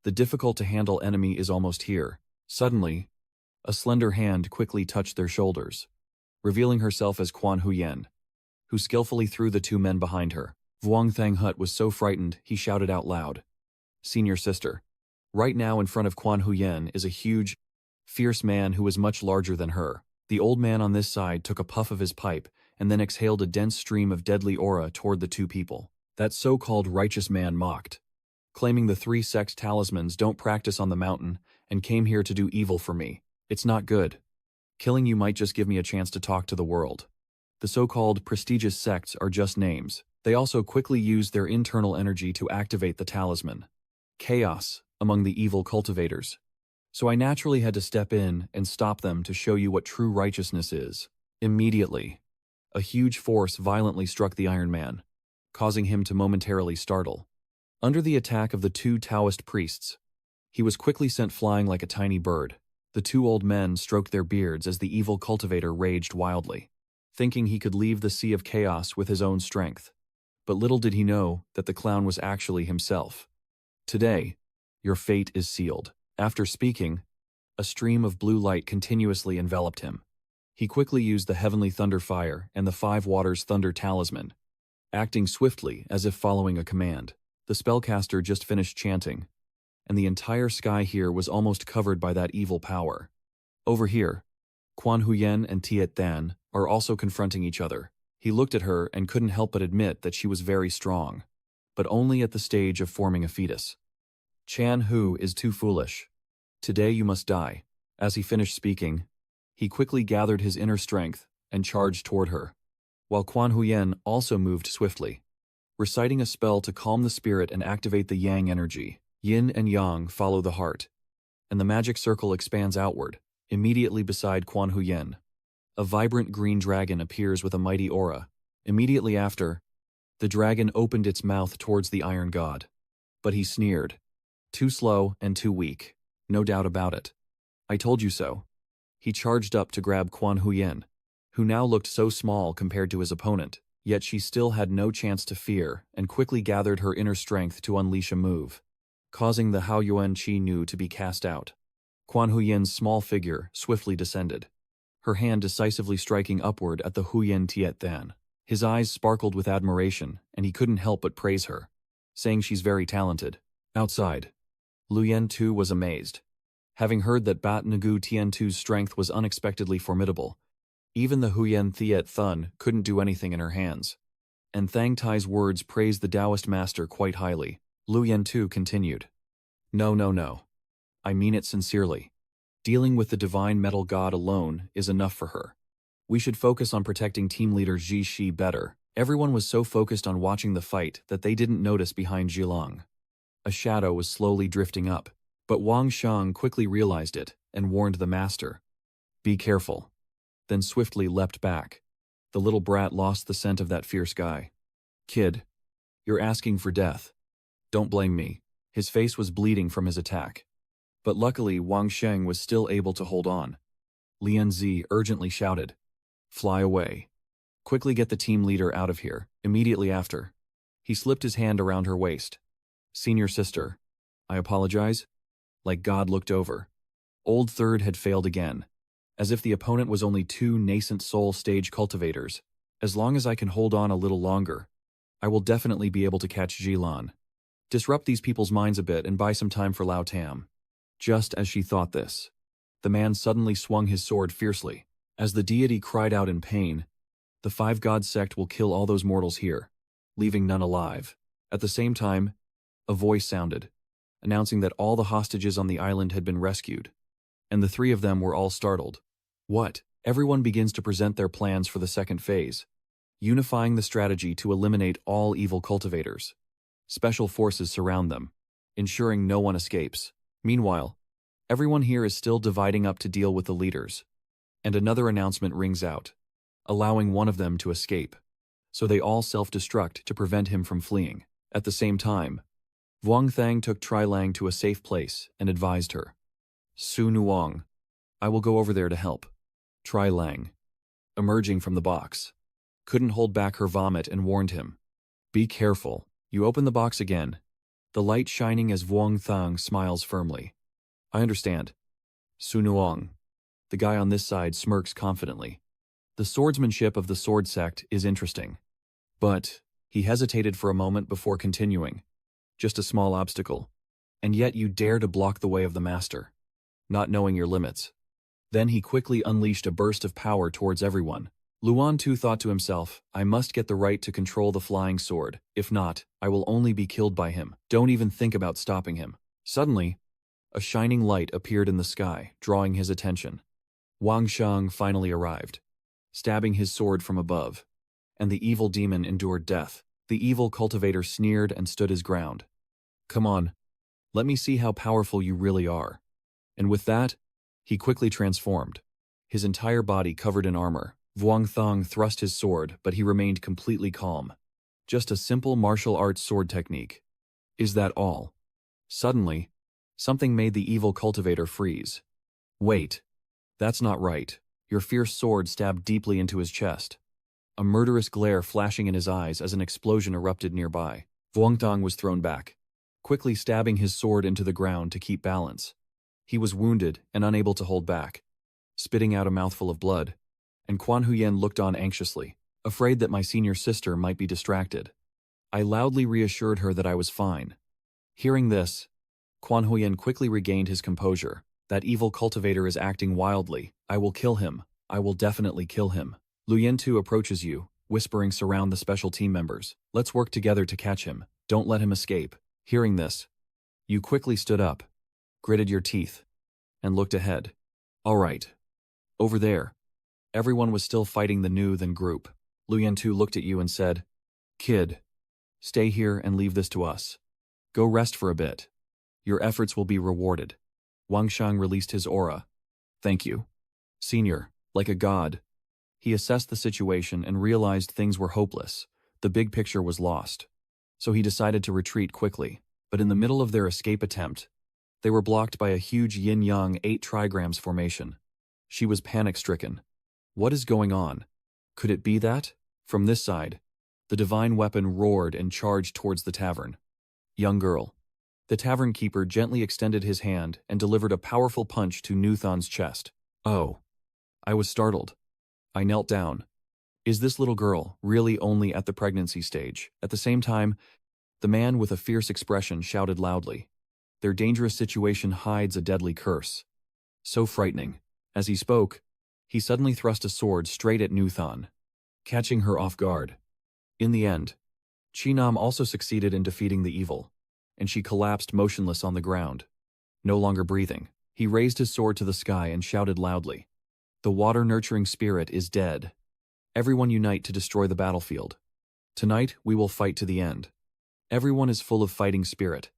The difficult-to-handle enemy is almost here. Suddenly, a slender hand quickly touched their shoulders, revealing herself as Quan Huyen, who skillfully threw the 2 men behind her. Vuong Thang Hut was so frightened he shouted out loud, Senior sister. Right now in front of Quan Huyen is a huge, fierce man who was much larger than her. The old man on this side took a puff of his pipe and then exhaled a dense stream of deadly aura toward the 2 people. That so-called righteous man mocked, claiming the 3 Sect's talismans don't practice on the mountain and came here to do evil for me. It's not good. Killing you might just give me a chance to talk to the world. The so-called prestigious sects are just names. They also quickly used their internal energy to activate the talisman. Chaos among the evil cultivators. So I naturally had to step in and stop them to show you what true righteousness is. Immediately, a huge force violently struck the Iron Man, causing him to momentarily startle. Under the attack of the 2 Taoist priests, he was quickly sent flying like a tiny bird. The 2 old men stroked their beards as the evil cultivator raged wildly, thinking he could leave the sea of chaos with his own strength. But little did he know that the clown was actually himself. Today, your fate is sealed. After speaking, A stream of blue light continuously enveloped him. He quickly used the heavenly thunder fire and the five waters thunder talisman, acting swiftly as if following a command. The spellcaster just finished chanting, and the entire sky here was almost covered by that evil power. Over here, Quan Huyen and Tiet Than are also confronting each other. He looked at her and couldn't help but admit that she was very strong, but only at the stage of forming a fetus. Chan Hu is too foolish. Today you must die. As he finished speaking, he quickly gathered his inner strength and charged toward her, while Quan Huyen also moved swiftly, reciting a spell to calm the spirit and activate the yang energy. Yin and yang follow the heart, and the magic circle expands outward, immediately beside Quan Huyen. A vibrant green dragon appears with a mighty aura. Immediately after, the dragon opened its mouth towards the Iron God. But he sneered. Too slow and too weak. No doubt about it. I told you so. He charged up to grab Quan Huyen, who now looked so small compared to his opponent, yet she still had no chance to fear and quickly gathered her inner strength to unleash a move, causing the Hao Yuan Qi Nu to be cast out. Quan Huyen's small figure swiftly descended, her hand decisively striking upward at the Huyen Tiet Than. His eyes sparkled with admiration, and he couldn't help but praise her, saying she's very talented. Outside, Lu Yen too was amazed. Having heard that Bat Nagu Tien Tu's strength was unexpectedly formidable, even the Huyen Thiet Thun couldn't do anything in her hands. And Thang Tai's words praised the Taoist master quite highly. Lu Yen Tu continued. No. I mean it sincerely. Dealing with the divine metal god alone is enough for her. We should focus on protecting team leader Ji Shi better. Everyone was so focused on watching the fight that they didn't notice behind Zhilang. A shadow was slowly drifting up, but Wang Shang quickly realized it and warned the master. Be careful. Then swiftly leapt back. The little brat lost the scent of that fierce guy. Kid, you're asking for death. Don't blame me. His face was bleeding from his attack. But luckily Wang Sheng was still able to hold on. Lian Zi urgently shouted. Fly away. Quickly get the team leader out of here. Immediately after, he slipped his hand around her waist. Senior sister, I apologize. Like God looked over. Old Third had failed again. As if the opponent was only two nascent soul stage cultivators. As long as I can hold on a little longer, I will definitely be able to catch Jilan. Disrupt these people's minds a bit and buy some time for Lao Tam. Just as she thought this, the man suddenly swung his sword fiercely. As the deity cried out in pain, the Five God Sect will kill all those mortals here, leaving none alive. At the same time, a voice sounded, announcing that all the hostages on the island had been rescued, and the three of them were all startled. What? Everyone begins to present their plans for the second phase, unifying the strategy to eliminate all evil cultivators. Special forces surround them, ensuring no one escapes. Meanwhile, everyone here is still dividing up to deal with the leaders, and another announcement rings out, allowing one of them to escape, so they all self-destruct to prevent him from fleeing. At the same time, Vuong Thang took Tri Lang to a safe place and advised her. Su Nuong, I will go over there to help. Tri Lang, emerging from the box, couldn't hold back her vomit and warned him. Be careful. You open the box again, the light shining as Vuong Thang smiles firmly. I understand. Su Nuong, the guy on this side smirks confidently. The swordsmanship of the Sword Sect is interesting. But he hesitated for a moment before continuing. Just a small obstacle. And yet you dare to block the way of the master, not knowing your limits. Then he quickly unleashed a burst of power towards everyone. Luan Tu thought to himself, I must get the right to control the flying sword. If not, I will only be killed by him. Don't even think about stopping him. Suddenly, a shining light appeared in the sky, drawing his attention. Wang Shang finally arrived, stabbing his sword from above, and the evil demon endured death. The evil cultivator sneered and stood his ground. Come on, let me see how powerful you really are. And with that, he quickly transformed, his entire body covered in armor. Vuong Thang thrust his sword, but he remained completely calm. Just a simple martial arts sword technique. Is that all? Suddenly, something made the evil cultivator freeze. Wait, that's not right. Your fierce sword stabbed deeply into his chest, a murderous glare flashing in his eyes as an explosion erupted nearby. Vuong Thang was thrown back, quickly stabbing his sword into the ground to keep balance. He was wounded and unable to hold back, spitting out a mouthful of blood, and Quan Huyen looked on anxiously, afraid that my senior sister might be distracted. I loudly reassured her that I was fine. Hearing this, Quan Huyen quickly regained his composure. That evil cultivator is acting wildly. I will kill him. I will definitely kill him. Luyen Tu approaches you, whispering, surround the special team members. Let's work together to catch him. Don't let him escape. Hearing this, you quickly stood up, gritted your teeth, and looked ahead. All right. Over there. Everyone was still fighting the New Then group. Luyen Tu looked at you and said, Kid, stay here and leave this to us. Go rest for a bit. Your efforts will be rewarded. Wang Shang released his aura. Thank you. Senior, like a god. He assessed the situation and realized things were hopeless. The big picture was lost. So he decided to retreat quickly. But in the middle of their escape attempt, they were blocked by a huge Yinyang 8 trigrams formation. She was panic-stricken. What is going on? Could it be that? From this side, the divine weapon roared and charged towards the tavern. Young girl. The tavern keeper gently extended his hand and delivered a powerful punch to Nuthan's chest. Oh. I was startled. I knelt down. Is this little girl really only at the pregnancy stage? At the same time, the man with a fierce expression shouted loudly. Their dangerous situation hides a deadly curse. So frightening. As he spoke, he suddenly thrust a sword straight at Nuthan, catching her off guard. In the end, Chinam also succeeded in defeating the evil, and she collapsed motionless on the ground, no longer breathing. He raised his sword to the sky and shouted loudly. The water-nurturing spirit is dead. Everyone unite to destroy the battlefield. Tonight, we will fight to the end. Everyone is full of fighting spirit.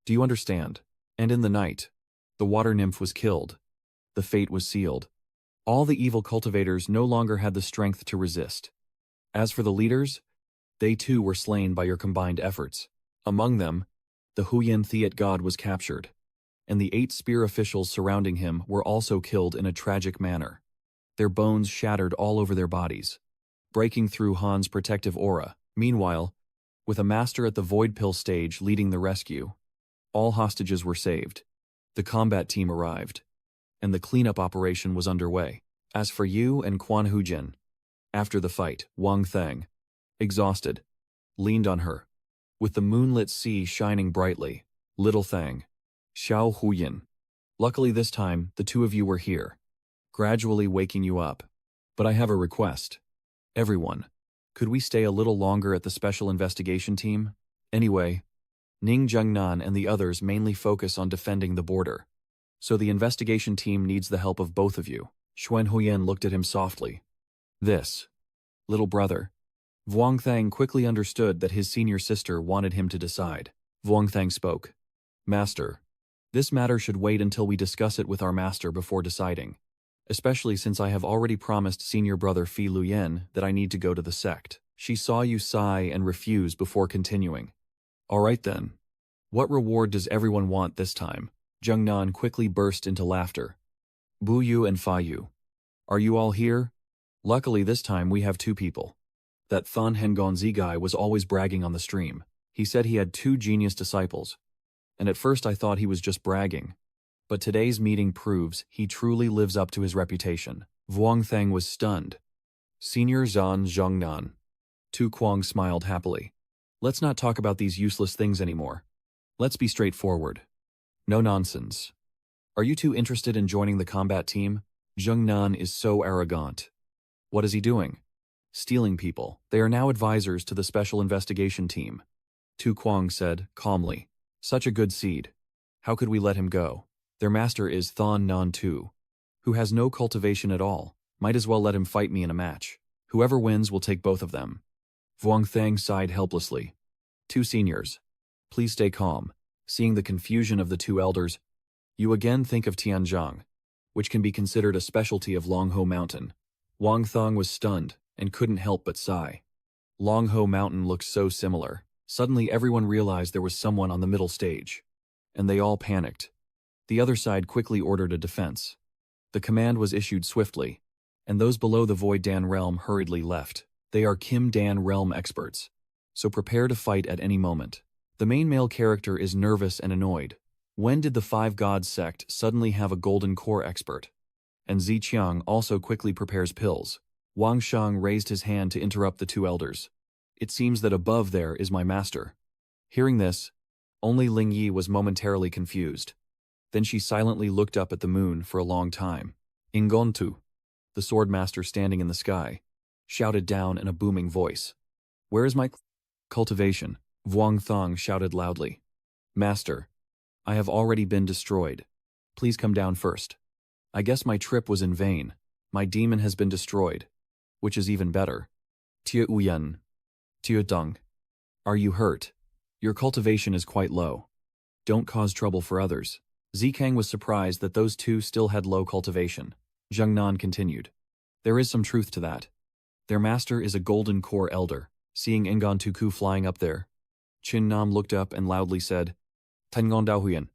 Do you understand? And in the night, the water nymph was killed. The fate was sealed. All the evil cultivators no longer had the strength to resist. As for the leaders, they too were slain by your combined efforts. Among them, the Huyen Theat god was captured, and the 8 spear officials surrounding him were also killed in a tragic manner. Their bones shattered all over their bodies, breaking through Han's protective aura. Meanwhile, with a master at the Void Pill stage leading the rescue, all hostages were saved. The combat team arrived, and the cleanup operation was underway. As for you and Quan Hujin, after the fight, Wang Thang, exhausted, leaned on her, with the moonlit sea shining brightly. Little Thang, Xiao Huyin. Luckily this time, the two of you were here, gradually waking you up. But I have a request. Everyone, could we stay a little longer at the special investigation team? Anyway, Ning Zhengnan and the others mainly focus on defending the border, so the investigation team needs the help of both of you. Xuan Huyen looked at him softly. This, little brother. Vuong Thang quickly understood that his senior sister wanted him to decide. Vuong Thang spoke. Master, this matter should wait until we discuss it with our master before deciding, especially since I have already promised senior brother Fi Luyen that I need to go to the sect. She saw you sigh and refuse before continuing. All right then. What reward does everyone want this time? Zhengnan quickly burst into laughter. Bu Yu and Fa Yu. Are you all here? Luckily this time we have 2 people. That Thon Hengonzi guy was always bragging on the stream. He said he had 2 genius disciples. And at first I thought he was just bragging. But today's meeting proves he truly lives up to his reputation. Vuong Thang was stunned. Senior Zhan Zhongnan. Tu Kuang smiled happily. Let's not talk about these useless things anymore. Let's be straightforward. No nonsense. Are you 2 interested in joining the combat team? Zhongnan is so arrogant. What is he doing? Stealing people. They are now advisors to the special investigation team. Tu Kuang said, calmly. Such a good seed. How could we let him go? Their master is Thon Nan Tu, who has no cultivation at all. Might as well let him fight me in a match. Whoever wins will take both of them. Vuong Thang sighed helplessly. 2 seniors. Please stay calm. Seeing the confusion of the 2 elders, you again think of Tianzhang, which can be considered a specialty of Mao Mountain. Wang Thong was stunned and couldn't help but sigh. Mao Mountain looked so similar. Suddenly everyone realized there was someone on the middle stage, and they all panicked. The other side quickly ordered a defense. The command was issued swiftly, and those below the Void Dan realm hurriedly left. They are Kim Dan realm experts, so prepare to fight at any moment. The main male character is nervous and annoyed. When did the Five Gods sect suddenly have a golden core expert? And Ziqiang also quickly prepares pills. Wang Shang raised his hand to interrupt the two elders. It seems that above there is my master. Hearing this, only Ling Yi was momentarily confused. Then she silently looked up at the moon for a long time. Ingontu, the sword master standing in the sky, shouted down in a booming voice. Where is my cultivation? Vuong Thong shouted loudly. Master, I have already been destroyed. Please come down first. I guess my trip was in vain. My demon has been destroyed. Which is even better. Tia Uyan. Tia Dung. Are you hurt? Your cultivation is quite low. Don't cause trouble for others. Zikang was surprised that those two still had low cultivation. Zheng Nan continued. There is some truth to that. Their master is a golden core elder. Seeing Ngon Tuku flying up there, Qin Nam looked up and loudly said, Tengon Daohuyan,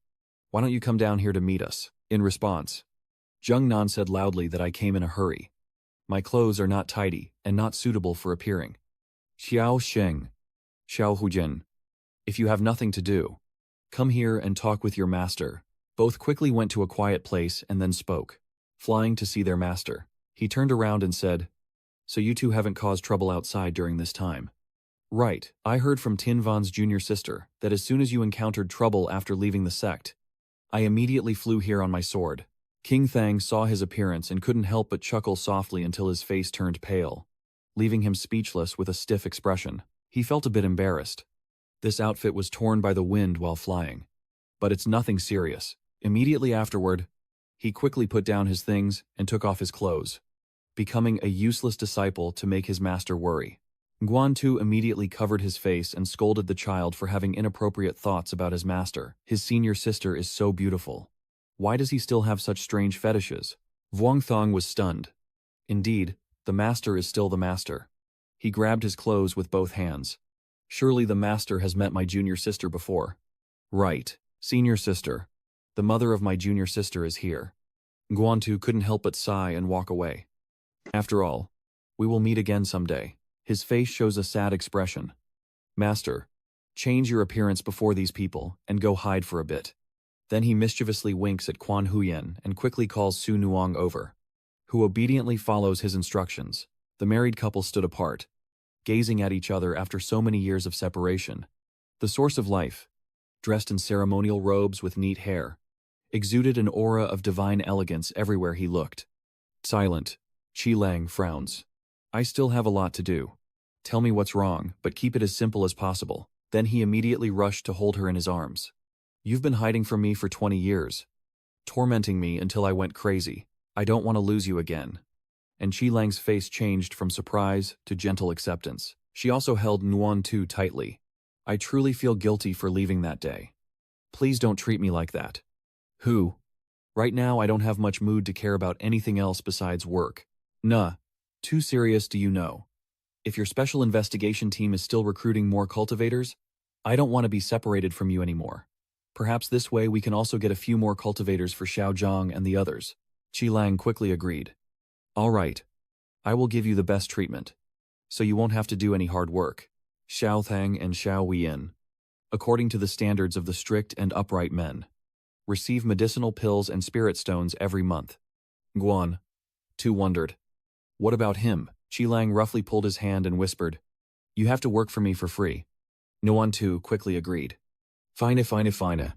why don't you come down here to meet us? In response, Zheng Nan said loudly that I came in a hurry. My clothes are not tidy and not suitable for appearing. Xiao Sheng, Xiao Hujin, if you have nothing to do, come here and talk with your master. Both quickly went to a quiet place and then spoke. Flying to see their master, he turned around and said, So you two haven't caused trouble outside during this time? Right, I heard from Tin Van's junior sister that as soon as you encountered trouble after leaving the sect, I immediately flew here on my sword. King Thang saw his appearance and couldn't help but chuckle softly until his face turned pale, leaving him speechless with a stiff expression. He felt a bit embarrassed. This outfit was torn by the wind while flying. But it's nothing serious. Immediately afterward, he quickly put down his things and took off his clothes, becoming a useless disciple to make his master worry. Guan Tu immediately covered his face and scolded the child for having inappropriate thoughts about his master. His senior sister is so beautiful. Why does he still have such strange fetishes? Vuong Thong was stunned. Indeed, the master is still the master. He grabbed his clothes with both hands. Surely the master has met my junior sister before. Right, senior sister. The mother of my junior sister is here. Guan Tu couldn't help but sigh and walk away. After all, we will meet again someday. His face shows a sad expression. Master, change your appearance before these people and go hide for a bit. Then he mischievously winks at Quan Huyen and quickly calls Su Nuong over, who obediently follows his instructions. The married couple stood apart, gazing at each other after so many years of separation. The source of life, dressed in ceremonial robes with neat hair, exuded an aura of divine elegance everywhere he looked. Silent, Qi Lang frowns. I still have a lot to do. Tell me what's wrong, but keep it as simple as possible. Then he immediately rushed to hold her in his arms. You've been hiding from me for 20 years, tormenting me until I went crazy. I don't want to lose you again. And Qi Lang's face changed from surprise to gentle acceptance. She also held Nguyen Tu tightly. I truly feel guilty for leaving that day. Please don't treat me like that. Who? Right now I don't have much mood to care about anything else besides work. Nah. Too serious, do you know? If your special investigation team is still recruiting more cultivators, I don't want to be separated from you anymore. Perhaps this way we can also get a few more cultivators for Xiaozhang and the others. Qi Lang quickly agreed. All right. I will give you the best treatment, so you won't have to do any hard work. Xiao Thang and Xiao Weiyin, according to the standards of the strict and upright men, receive medicinal pills and spirit stones every month. Guan Tu wondered. What about him? Qi Lang roughly pulled his hand and whispered, You have to work for me for free. Nguyen Tu quickly agreed. Fine.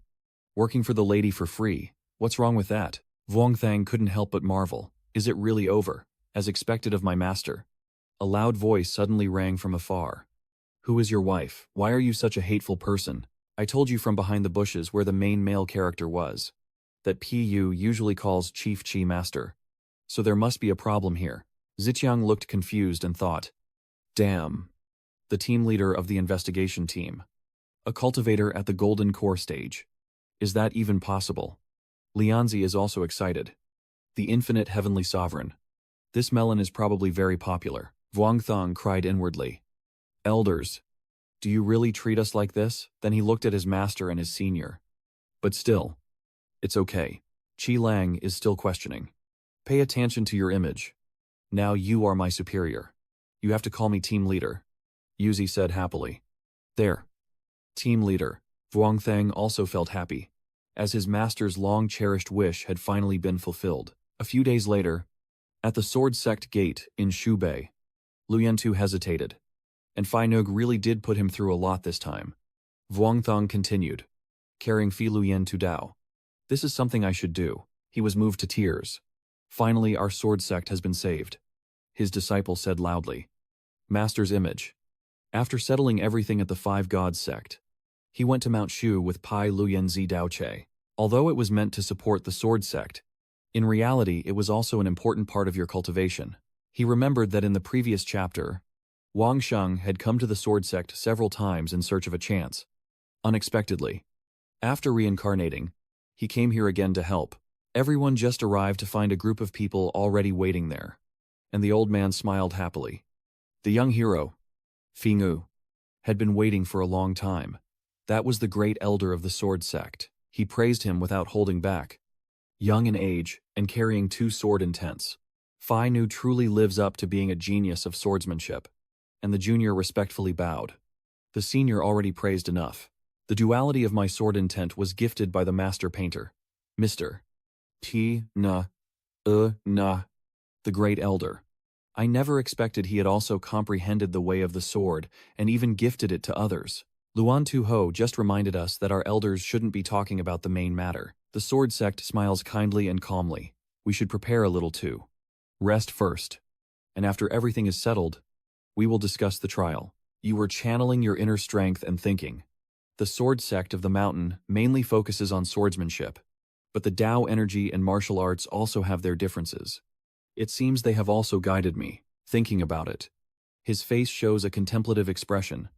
Working for the lady for free. What's wrong with that? Vuong Thang couldn't help but marvel. Is it really over, as expected of my master? A loud voice suddenly rang from afar. Who is your wife? Why are you such a hateful person? I told you from behind the bushes where the main male character was, that Pu usually calls Chief Qi Master. So there must be a problem here. Ziqiang looked confused and thought, Damn. The team leader of the investigation team. A cultivator at the Golden Core stage. Is that even possible? Lianzi is also excited. The infinite heavenly sovereign. This melon is probably very popular. Vuong Thong cried inwardly. Elders, do you really treat us like this? Then he looked at his master and his senior. But still, it's okay. Qi Lang is still questioning. Pay attention to your image. Now you are my superior. You have to call me team leader. Yuzi said happily. There. Team leader. Vuong Thang also felt happy. as his master's long-cherished wish had finally been fulfilled. A few days later, at the Sword Sect gate in Shubei, Luyentu hesitated, and Fai Nug really did put him through a lot this time. Vuongthong continued, carrying Fi Luyen to Dao. This is something I should do. He was moved to tears. Finally, our sword sect has been saved, his disciple said loudly. Master's image. After settling everything at the Five Gods sect, he went to Mount Shu with Pai Luyen Zi Daoche. Although it was meant to support the sword sect, in reality it was also an important part of your cultivation. He remembered that in the previous chapter, Wang Sheng had come to the sword sect several times in search of a chance. Unexpectedly, after reincarnating, he came here again to help. Everyone just arrived to find a group of people already waiting there, and the old man smiled happily. The young hero, Fingu, had been waiting for a long time. That was the great elder of the sword sect. He praised him without holding back. Young in age and carrying two sword intents, Fai Nu truly lives up to being a genius of swordsmanship, and the junior respectfully bowed. The senior already praised enough. The duality of my sword intent was gifted by the master painter, Mr. The great elder. I never expected he had also comprehended the way of the sword and even gifted it to others. Luan Tu Ho just reminded us that our elders shouldn't be talking about the main matter. The sword sect smiles kindly and calmly. We should prepare a little too. Rest first. And after everything is settled, we will discuss the trial. You were channeling your inner strength and thinking. The sword sect of the mountain mainly focuses on swordsmanship, but the Tao energy and martial arts also have their differences. It seems they have also guided me, thinking about it. His face shows a contemplative expression.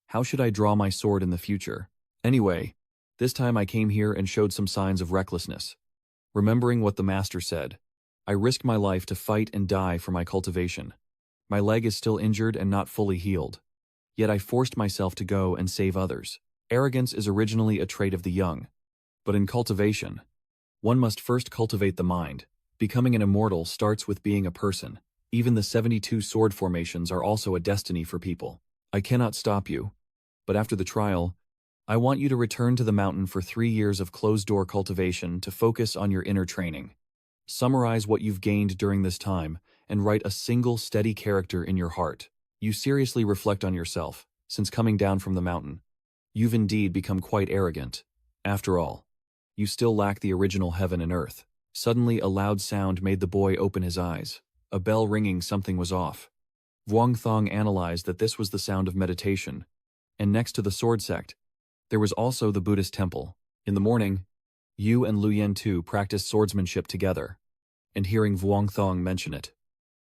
How should I draw my sword in the future? Anyway, this time I came here and showed some signs of recklessness. Remembering what the master said, I risked my life to fight and die for my cultivation. My leg is still injured and not fully healed. Yet I forced myself to go and save others. Arrogance is originally a trait of the young, but in cultivation, one must first cultivate the mind. Becoming an immortal starts with being a person. Even the 72 sword formations are also a destiny for people. I cannot stop you, but after the trial, I want you to return to the mountain for 3 years of closed-door cultivation to focus on your inner training. Summarize what you've gained during this time and write a single steady character in your heart. You seriously reflect on yourself. Since coming down from the mountain, you've indeed become quite arrogant. After all, you still lack the original heaven and earth. Suddenly a loud sound made the boy open his eyes. A bell ringing, something was off. Vuongthong analyzed that this was the sound of meditation, and next to the sword sect, there was also the Buddhist temple. In the morning, Yu and Luyen Tu practiced swordsmanship together, and hearing Vuongthong mention it,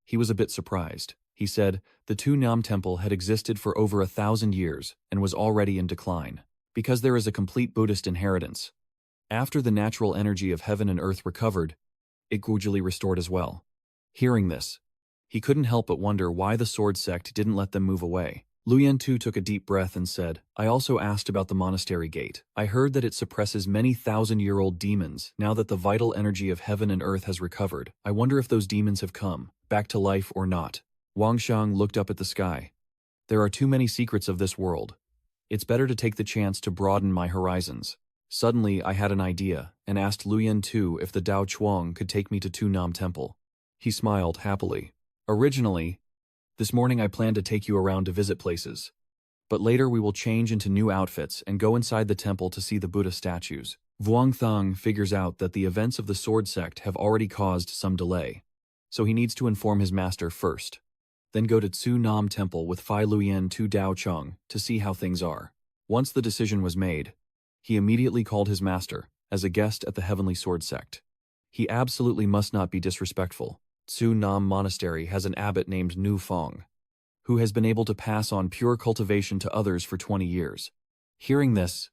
he was a bit surprised. He said the Tu Nam temple had existed for over 1,000 years and was already in decline, because there is a complete Buddhist inheritance. After the natural energy of heaven and earth recovered, it gradually restored as well. Hearing this, he couldn't help but wonder why the sword sect didn't let them move away. Luyen Tu took a deep breath and said, I also asked about the monastery gate. I heard that it suppresses many thousand-year-old demons now that the vital energy of heaven and earth has recovered. I wonder if those demons have come back to life or not. Wang Shang looked up at the sky. There are too many secrets of this world. It's better to take the chance to broaden my horizons. Suddenly, I had an idea and asked Luyen Tu if the Dao Chuang could take me to Tu Nam Temple. He smiled happily. Originally, this morning I planned to take you around to visit places, but later we will change into new outfits and go inside the temple to see the Buddha statues. Vuongthong figures out that the events of the sword sect have already caused some delay, so he needs to inform his master first, then go to Tu Nam Temple with Fai Luyen Tu Dao Cheng to see how things are. Once the decision was made, he immediately called his master as a guest at the Heavenly Sword Sect. He absolutely must not be disrespectful. Tu Nam Monastery has an abbot named Nu Fong, who has been able to pass on pure cultivation to others for 20 years. Hearing this,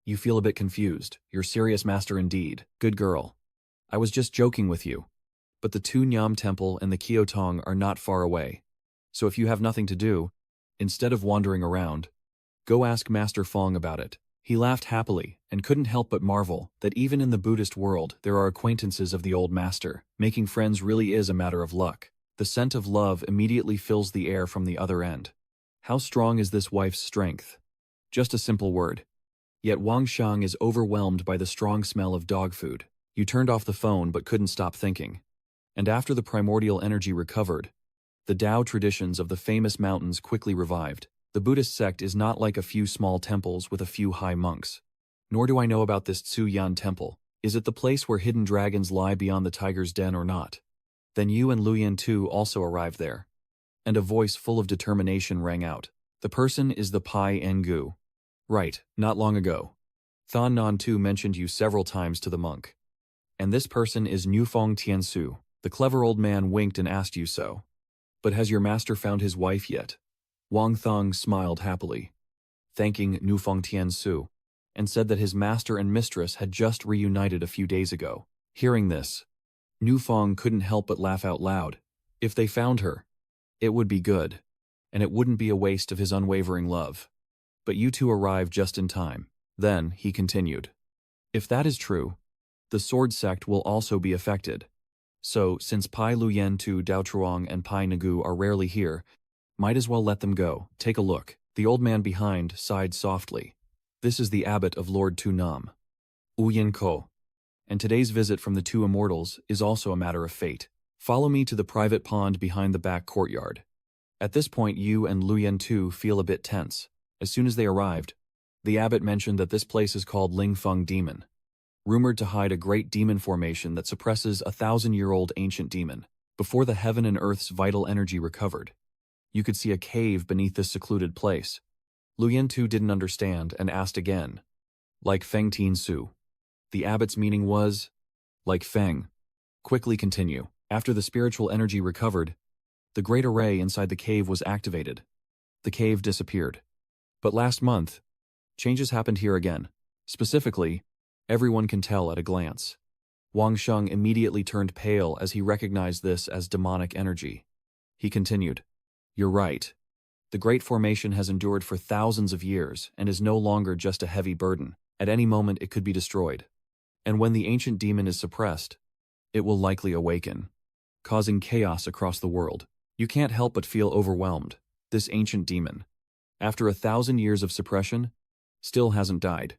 you feel a bit confused. You're serious, master, indeed. Good girl. I was just joking with you. But the Tu Nam Temple and the Kiotong are not far away. So if you have nothing to do, instead of wandering around, go ask Master Fong about it. He laughed happily and couldn't help but marvel that even in the Buddhist world there are acquaintances of the old master. Making friends really is a matter of luck. The scent of love immediately fills the air from the other end. How strong is this wife's strength? Just a simple word. Yet Wang Shang is overwhelmed by the strong smell of dog food. You turned off the phone but couldn't stop thinking. And after the primordial energy recovered, the Tao traditions of the famous mountains quickly revived. The Buddhist sect is not like a few small temples with a few high monks. Nor do I know about this Tzu-Yan temple. Is it the place where hidden dragons lie beyond the tiger's den or not? Then you and Luyan too also arrived there. And a voice full of determination rang out. The person is the Pai Engu. Right, not long ago. Than Nan too mentioned you several times to the monk. And this person is Nufeng Tiansu. The clever old man winked and asked you so. But has your master found his wife yet? Wang Thong smiled happily, thanking Nufeng Tiansu, and said that his master and mistress had just reunited a few days ago. Hearing this, Nufeng couldn't help but laugh out loud. If they found her, it would be good, and it wouldn't be a waste of his unwavering love. But you two arrived just in time. Then, he continued, if that is true, the sword sect will also be affected. So, since Pai Luyen Tu Dao Truong and Pai Nagu are rarely here, might as well let them go. Take a look. The old man behind sighed softly. This is the abbot of Lord Tu Nam, Uyin Ko. And today's visit from the two immortals is also a matter of fate. Follow me to the private pond behind the back courtyard. At this point you and Luyen Tu feel a bit tense. As soon as they arrived, the abbot mentioned that this place is called Ling Feng Demon, rumored to hide a great demon formation that suppresses a 1,000-year-old ancient demon. Before the heaven and earth's vital energy recovered, you could see a cave beneath this secluded place. Luyen Tu didn't understand and asked again. Like Feng Tin Su. The abbot's meaning was, like Feng. Quickly continue. After the spiritual energy recovered, the great array inside the cave was activated. The cave disappeared. But last month, changes happened here again. Specifically, everyone can tell at a glance. Wang Sheng immediately turned pale as he recognized this as demonic energy. He continued, you're right. The Great Formation has endured for thousands of years and is no longer just a heavy burden. At any moment it could be destroyed. And when the ancient demon is suppressed, it will likely awaken, causing chaos across the world. You can't help but feel overwhelmed. This ancient demon, after 1,000 years of suppression, still hasn't died.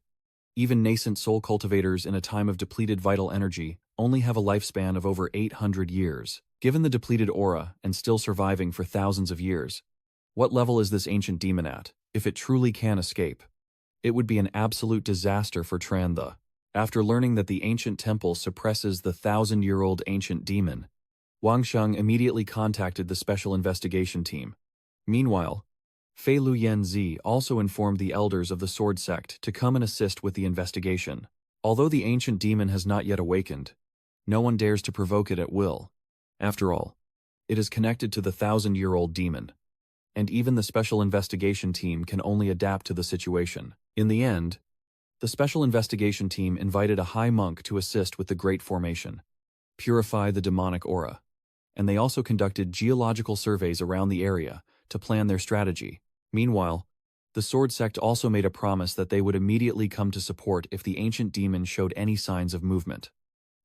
Even nascent soul cultivators in a time of depleted vital energy only have a lifespan of over 800 years. Given the depleted aura and still surviving for thousands of years, what level is this ancient demon at? If it truly can escape, it would be an absolute disaster for Trantha. After learning that the ancient temple suppresses the 1,000-year-old ancient demon, Wang Sheng immediately contacted the special investigation team. Meanwhile, Fei Luyen Zi also informed the elders of the sword sect to come and assist with the investigation. Although the ancient demon has not yet awakened, no one dares to provoke it at will. After all, it is connected to the 1,000-year-old demon, and even the special investigation team can only adapt to the situation. In the end, the special investigation team invited a high monk to assist with the Great Formation, purify the demonic aura, and they also conducted geological surveys around the area to plan their strategy. Meanwhile, the sword sect also made a promise that they would immediately come to support if the ancient demon showed any signs of movement,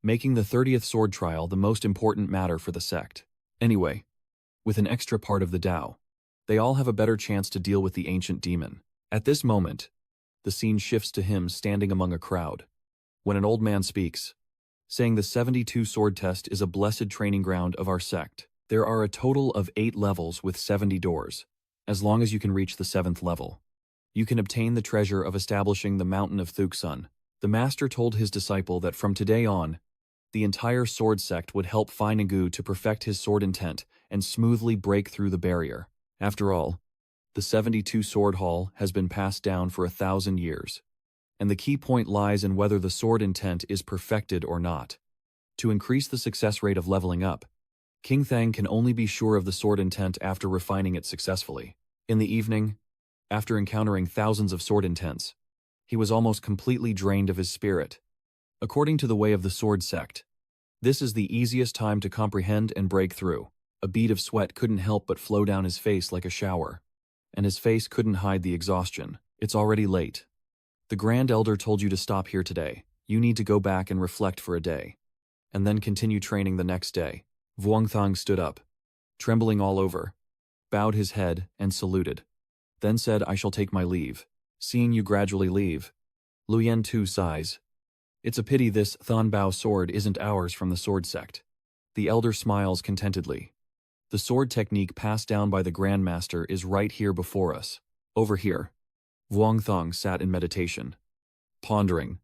making the 30th sword trial the most important matter for the sect. Anyway, with an extra part of the Tao, they all have a better chance to deal with the ancient demon. At this moment, the scene shifts to him standing among a crowd, when an old man speaks, saying the 72 sword test is a blessed training ground of our sect. There are a total of 8 levels with 70 doors. As long as you can reach the 7th level, you can obtain the treasure of establishing the mountain of Thuksun. The master told his disciple that from today on, the entire sword sect would help Fai Nagu to perfect his sword intent and smoothly break through the barrier. After all, the 72 sword hall has been passed down for 1,000 years, and the key point lies in whether the sword intent is perfected or not. To increase the success rate of leveling up, King Thang can only be sure of the sword intent after refining it successfully. In the evening, after encountering thousands of sword intents, he was almost completely drained of his spirit. According to the way of the sword sect, this is the easiest time to comprehend and break through. A bead of sweat couldn't help but flow down his face like a shower, and his face couldn't hide the exhaustion. It's already late. The Grand Elder told you to stop here today. You need to go back and reflect for a day, and then continue training the next day. Vuong Thang stood up, trembling all over, bowed his head, and saluted. Then said, I shall take my leave. Seeing you gradually leave, Luyen Tu sighs. It's a pity this Thonbao sword isn't ours from the sword sect. The elder smiles contentedly. The sword technique passed down by the Grandmaster is right here before us. Over here. Vuong Thong sat in meditation, pondering.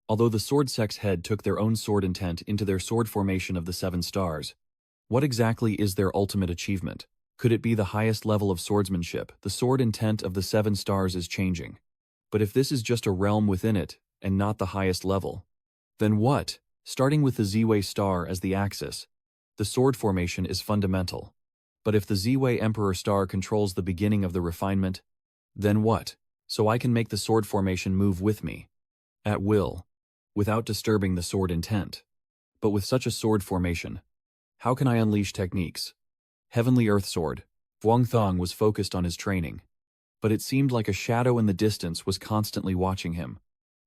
Although the sword sect's head took their own sword intent into their sword formation of the 7 stars, what exactly is their ultimate achievement? Could it be the highest level of swordsmanship? The sword intent of the 7 stars is changing. But if this is just a realm within it, and not the highest level, then what? Starting with the Ziwei star as the axis, the sword formation is fundamental. But if the Ziwei Emperor star controls the beginning of the refinement, then what? So I can make the sword formation move with me, at will, without disturbing the sword intent. But with such a sword formation, how can I unleash techniques? Heavenly Earth Sword. Vuong Thong was focused on his training, but it seemed like a shadow in the distance was constantly watching him.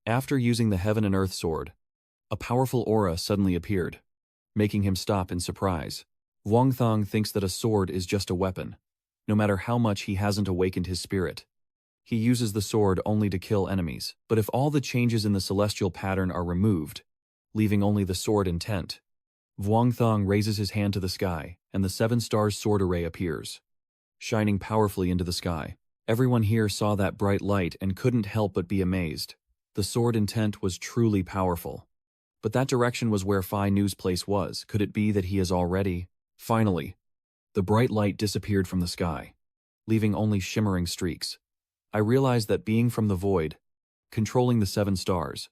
After using the Heaven and Earth Sword, a powerful aura suddenly appeared, making him stop in surprise. Vuong Thong thinks that a sword is just a weapon, no matter how much he hasn't awakened his spirit. He uses the sword only to kill enemies, but if all the changes in the celestial pattern are removed, leaving only the sword intent, Vuong Thong raises his hand to the sky, and the 7 stars sword array appears, shining powerfully into the sky. Everyone here saw that bright light and couldn't help but be amazed. The sword intent was truly powerful. But that direction was where Phi Nu's place was. Could it be that he is already? Finally, the bright light disappeared from the sky, leaving only shimmering streaks. I realized that being from the void, controlling the 7 stars,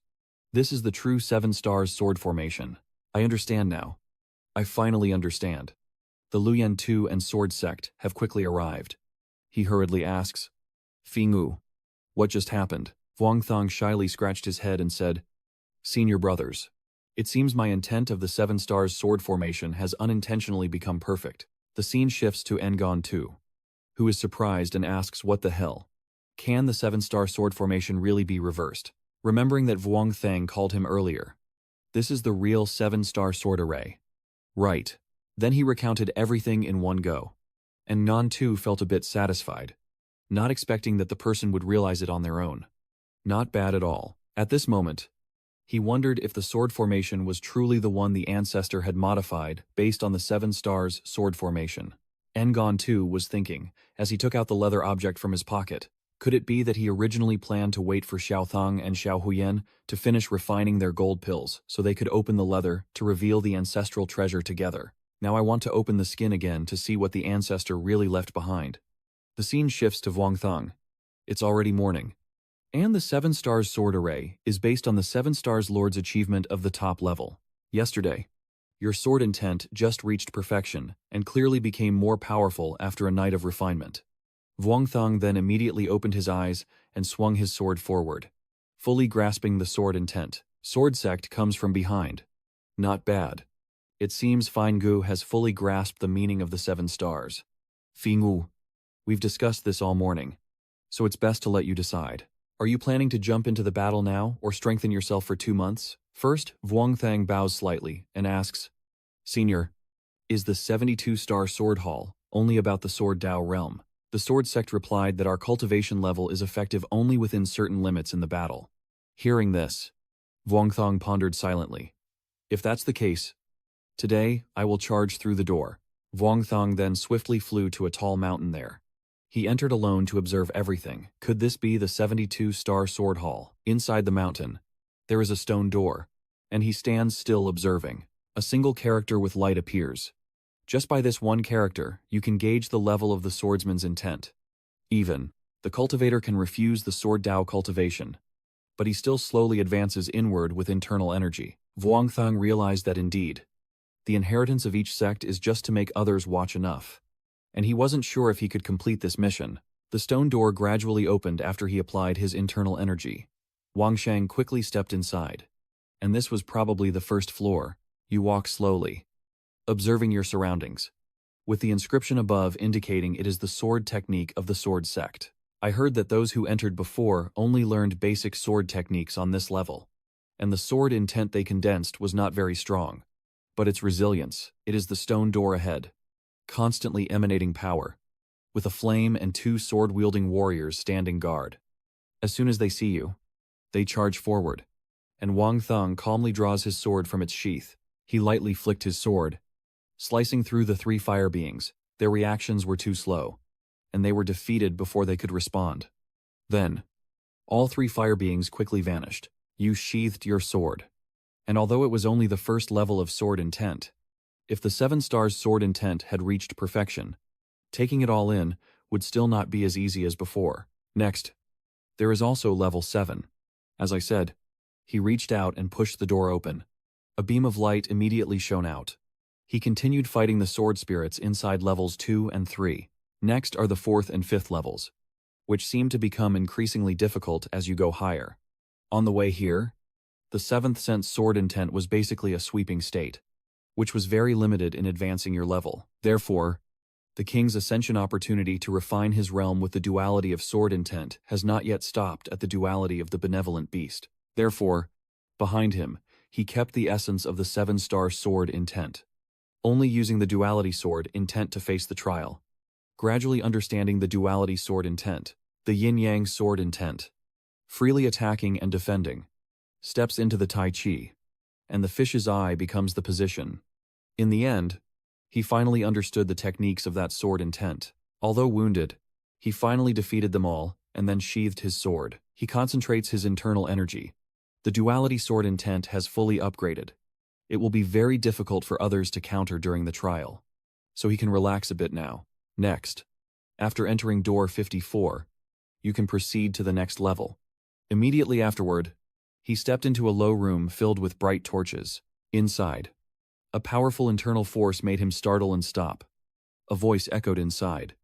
this is the true 7 stars sword formation. I understand now. I finally understand. The Luyen Tu and Sword Sect have quickly arrived. He hurriedly asks, Fingu, what just happened? Vuong Thong shyly scratched his head and said, Senior brothers, it seems my intent of the 7 stars sword formation has unintentionally become perfect. The scene shifts to Ngon Tu, who is surprised and asks what the hell. Can the 7-star sword formation really be reversed? Remembering that Vuong Thang called him earlier. This is the real 7-star sword array. Right. Then he recounted everything in one go. And Ngon Tu felt a bit satisfied, not expecting that the person would realize it on their own. Not bad at all. At this moment, he wondered if the sword formation was truly the one the ancestor had modified based on the 7 stars sword formation. Ngon Tu was thinking, as he took out the leather object from his pocket. Could it be that he originally planned to wait for Xiao Thang and Xiao Huyen to finish refining their gold pills so they could open the leather to reveal the ancestral treasure together? Now I want to open the skin again to see what the ancestor really left behind. The scene shifts to Vuong Thong. It's already morning. And the 7 stars sword array is based on the 7 stars lord's achievement of the top level. Yesterday, your sword intent just reached perfection and clearly became more powerful after a night of refinement. Vuong Thong then immediately opened his eyes and swung his sword forward, fully grasping the sword intent. Sword Sect comes from behind. Not bad. It seems Fingu has fully grasped the meaning of the 7 stars. Fingu, we've discussed this all morning, so it's best to let you decide. Are you planning to jump into the battle now or strengthen yourself for 2 months? First, Vuong Thang bows slightly and asks, Senior, is the 72-star sword hall only about the sword Dao realm? The Sword Sect replied that our cultivation level is effective only within certain limits in the battle. Hearing this, Vuong Thong pondered silently. If that's the case, today I will charge through the door. Vuong Thong then swiftly flew to a tall mountain there. He entered alone to observe everything. Could this be the 72-star sword hall? Inside the mountain, there is a stone door, and he stands still observing. A single character with light appears. Just by this one character, you can gauge the level of the swordsman's intent. Even, the cultivator can refuse the sword Dao cultivation, but he still slowly advances inward with internal energy. Vuong Thong realized that indeed, the inheritance of each sect is just to make others watch enough, and he wasn't sure if he could complete this mission. The stone door gradually opened after he applied his internal energy. Wang Shang quickly stepped inside, and this was probably the first floor. You walk slowly, observing your surroundings, with the inscription above indicating it is the sword technique of the Sword Sect. I heard that those who entered before only learned basic sword techniques on this level, and the sword intent they condensed was not very strong. But its resilience, it is the stone door ahead, constantly emanating power, with a flame and 2 sword-wielding warriors standing guard. As soon as they see you, They charge forward, and Wang Thung calmly draws his sword from its sheath. He lightly flicked his sword, slicing through the three fire beings. Their reactions were too slow, and they were defeated before they could respond. Then, all three fire beings quickly vanished. You sheathed your sword. And although it was only the first level of sword intent, if the 7 stars sword intent had reached perfection, taking it all in would still not be as easy as before. Next, there is also level 7. As I said, he reached out and pushed the door open. A beam of light immediately shone out. He continued fighting the sword spirits inside levels 2 and 3. Next are the 4th and 5th levels, which seem to become increasingly difficult as you go higher. On the way here, the 7th sense sword intent was basically a sweeping state, which was very limited in advancing your level. Therefore, the king's ascension opportunity to refine his realm with the duality of sword intent has not yet stopped at the duality of the benevolent beast. Therefore, behind him, he kept the essence of the 7-star sword intent, only using the duality sword intent to face the trial. Gradually understanding the duality sword intent, the yin-yang sword intent, freely attacking and defending, steps into the Tai Chi, and the fish's eye becomes the position. In the end, he finally understood the techniques of that sword intent. Although wounded, he finally defeated them all and then sheathed his sword. He concentrates his internal energy. The duality sword intent has fully upgraded. It will be very difficult for others to counter during the trial, so he can relax a bit now. Next, after entering door 54, you can proceed to the next level. Immediately afterward, he stepped into a low room filled with bright torches. Inside, a powerful internal force made him startle and stop. A voice echoed inside.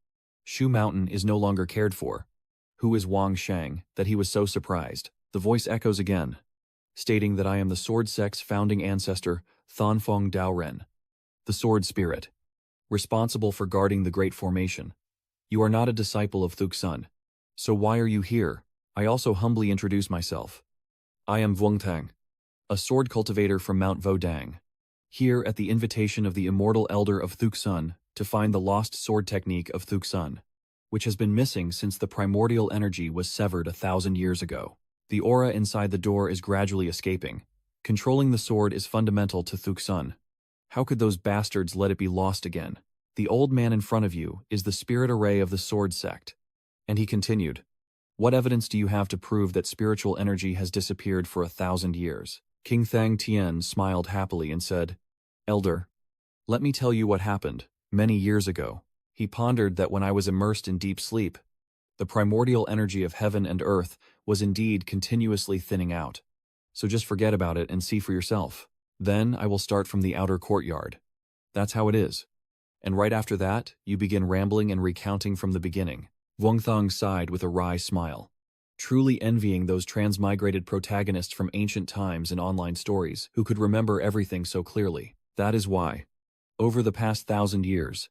Shu Mountain is no longer cared for. Who is Wang Shang, that he was so surprised? The voice echoes again, stating that I am the Sword Sect's founding ancestor, Thonfeng Daoren, the Sword Spirit, responsible for guarding the Great Formation. You are not a disciple of Thuxun, so why are you here? I also humbly introduce myself. I am Wengtang, a sword cultivator from Mount Vodang, here at the invitation of the immortal elder of Thuxun to find the lost sword technique of Thuxun, which has been missing since the primordial energy was severed 1,000 years ago. The aura inside the door is gradually escaping. Controlling the sword is fundamental to Thuxun. How could those bastards let it be lost again? The old man in front of you is the spirit array of the Sword Sect. And he continued, what evidence do you have to prove that spiritual energy has disappeared for 1,000 years? King Thang Tien smiled happily and said, Elder, let me tell you what happened. Many years ago, he pondered that when I was immersed in deep sleep, the primordial energy of heaven and earth was indeed continuously thinning out. So just forget about it and see for yourself. Then I will start from the outer courtyard. That's how it is. And right after that, you begin rambling and recounting from the beginning. Wengthang sighed with a wry smile, truly envying those transmigrated protagonists from ancient times in online stories who could remember everything so clearly. That is why, over the past 1,000 years,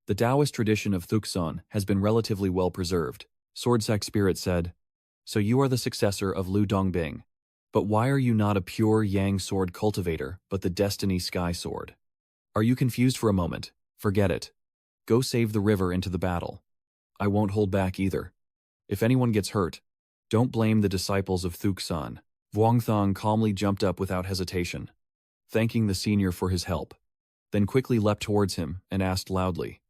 the Taoist tradition of Thuxun has been relatively well preserved. Sword Sect Spirit said, so you are the successor of Lu Dongbing. But why are you not a pure Yang sword cultivator, but the Destiny Sky Sword? Are you confused for a moment? Forget it. Go save the river into the battle. I won't hold back either. If anyone gets hurt, don't blame the disciples of Thuxun. Wangthang calmly jumped up without hesitation, thanking the senior for his help, then quickly leapt towards him and asked loudly,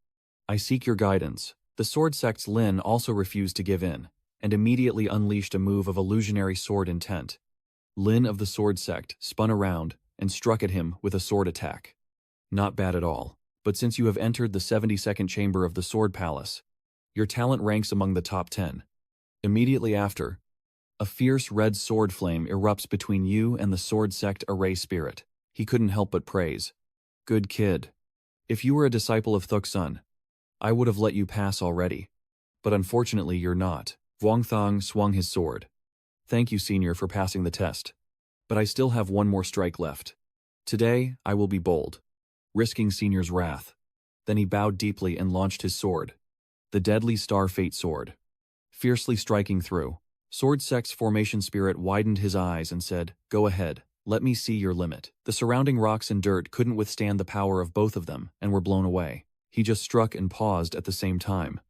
I seek your guidance. The Sword Sect's Lin also refused to give in, and immediately unleashed a move of illusionary sword intent. Lin of the Sword Sect spun around and struck at him with a sword attack. Not bad at all, but since you have entered the 72nd chamber of the Sword Palace, your talent ranks among the top 10. Immediately after, a fierce red sword flame erupts between you and the Sword Sect Array Spirit. He couldn't help but praise. Good kid. If you were a disciple of Thuxun, I would have let you pass already. But unfortunately you're not. Wangthang swung his sword. Thank you, senior, for passing the test. But I still have one more strike left. Today, I will be bold, risking senior's wrath. Then he bowed deeply and launched his sword. The deadly Star Fate sword. Fiercely striking through, Sword Sect's formation spirit widened his eyes and said, go ahead, let me see your limit. The surrounding rocks and dirt couldn't withstand the power of both of them and were blown away. He just struck and paused at the same time,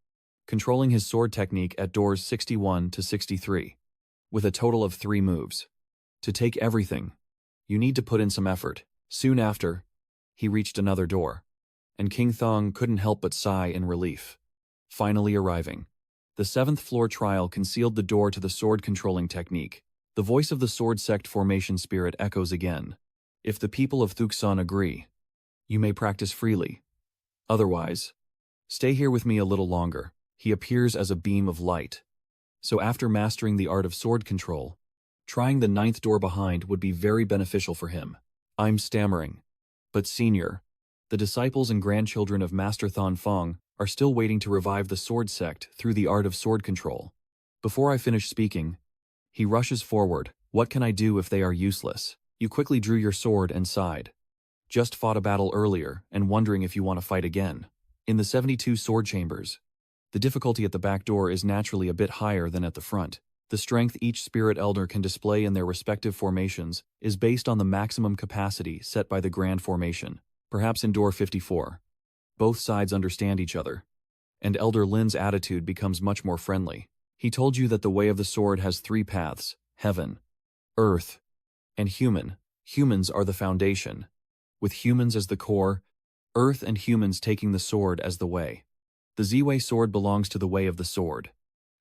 controlling his sword technique at doors 61 to 63. with a total of 3 moves. To take everything, you need to put in some effort. Soon after, he reached another door, and King Thong couldn't help but sigh in relief. Finally arriving. The 7th floor trial concealed the door to the sword-controlling technique. The voice of the sword sect formation spirit echoes again. If the people of Thuxan agree, you may practice freely. Otherwise, stay here with me a little longer. He appears as a beam of light. So after mastering the art of sword control, trying the 9th door behind would be very beneficial for him. I'm stammering. But senior, the disciples and grandchildren of Master Thon Fong are still waiting to revive the sword sect through the art of sword control. Before I finish speaking, he rushes forward. What can I do if they are useless? You quickly drew your sword and sighed. Just fought a battle earlier and wondering if you want to fight again. In the 72 sword chambers, the difficulty at the back door is naturally a bit higher than at the front. The strength each spirit elder can display in their respective formations is based on the maximum capacity set by the grand formation. Perhaps in door 54. Both sides understand each other, and Elder Lin's attitude becomes much more friendly. He told you that the way of the sword has 3 paths: heaven, earth, and human. Humans are the foundation, with humans as the core, earth and humans taking the sword as the way. The Z-Way sword belongs to the way of the sword,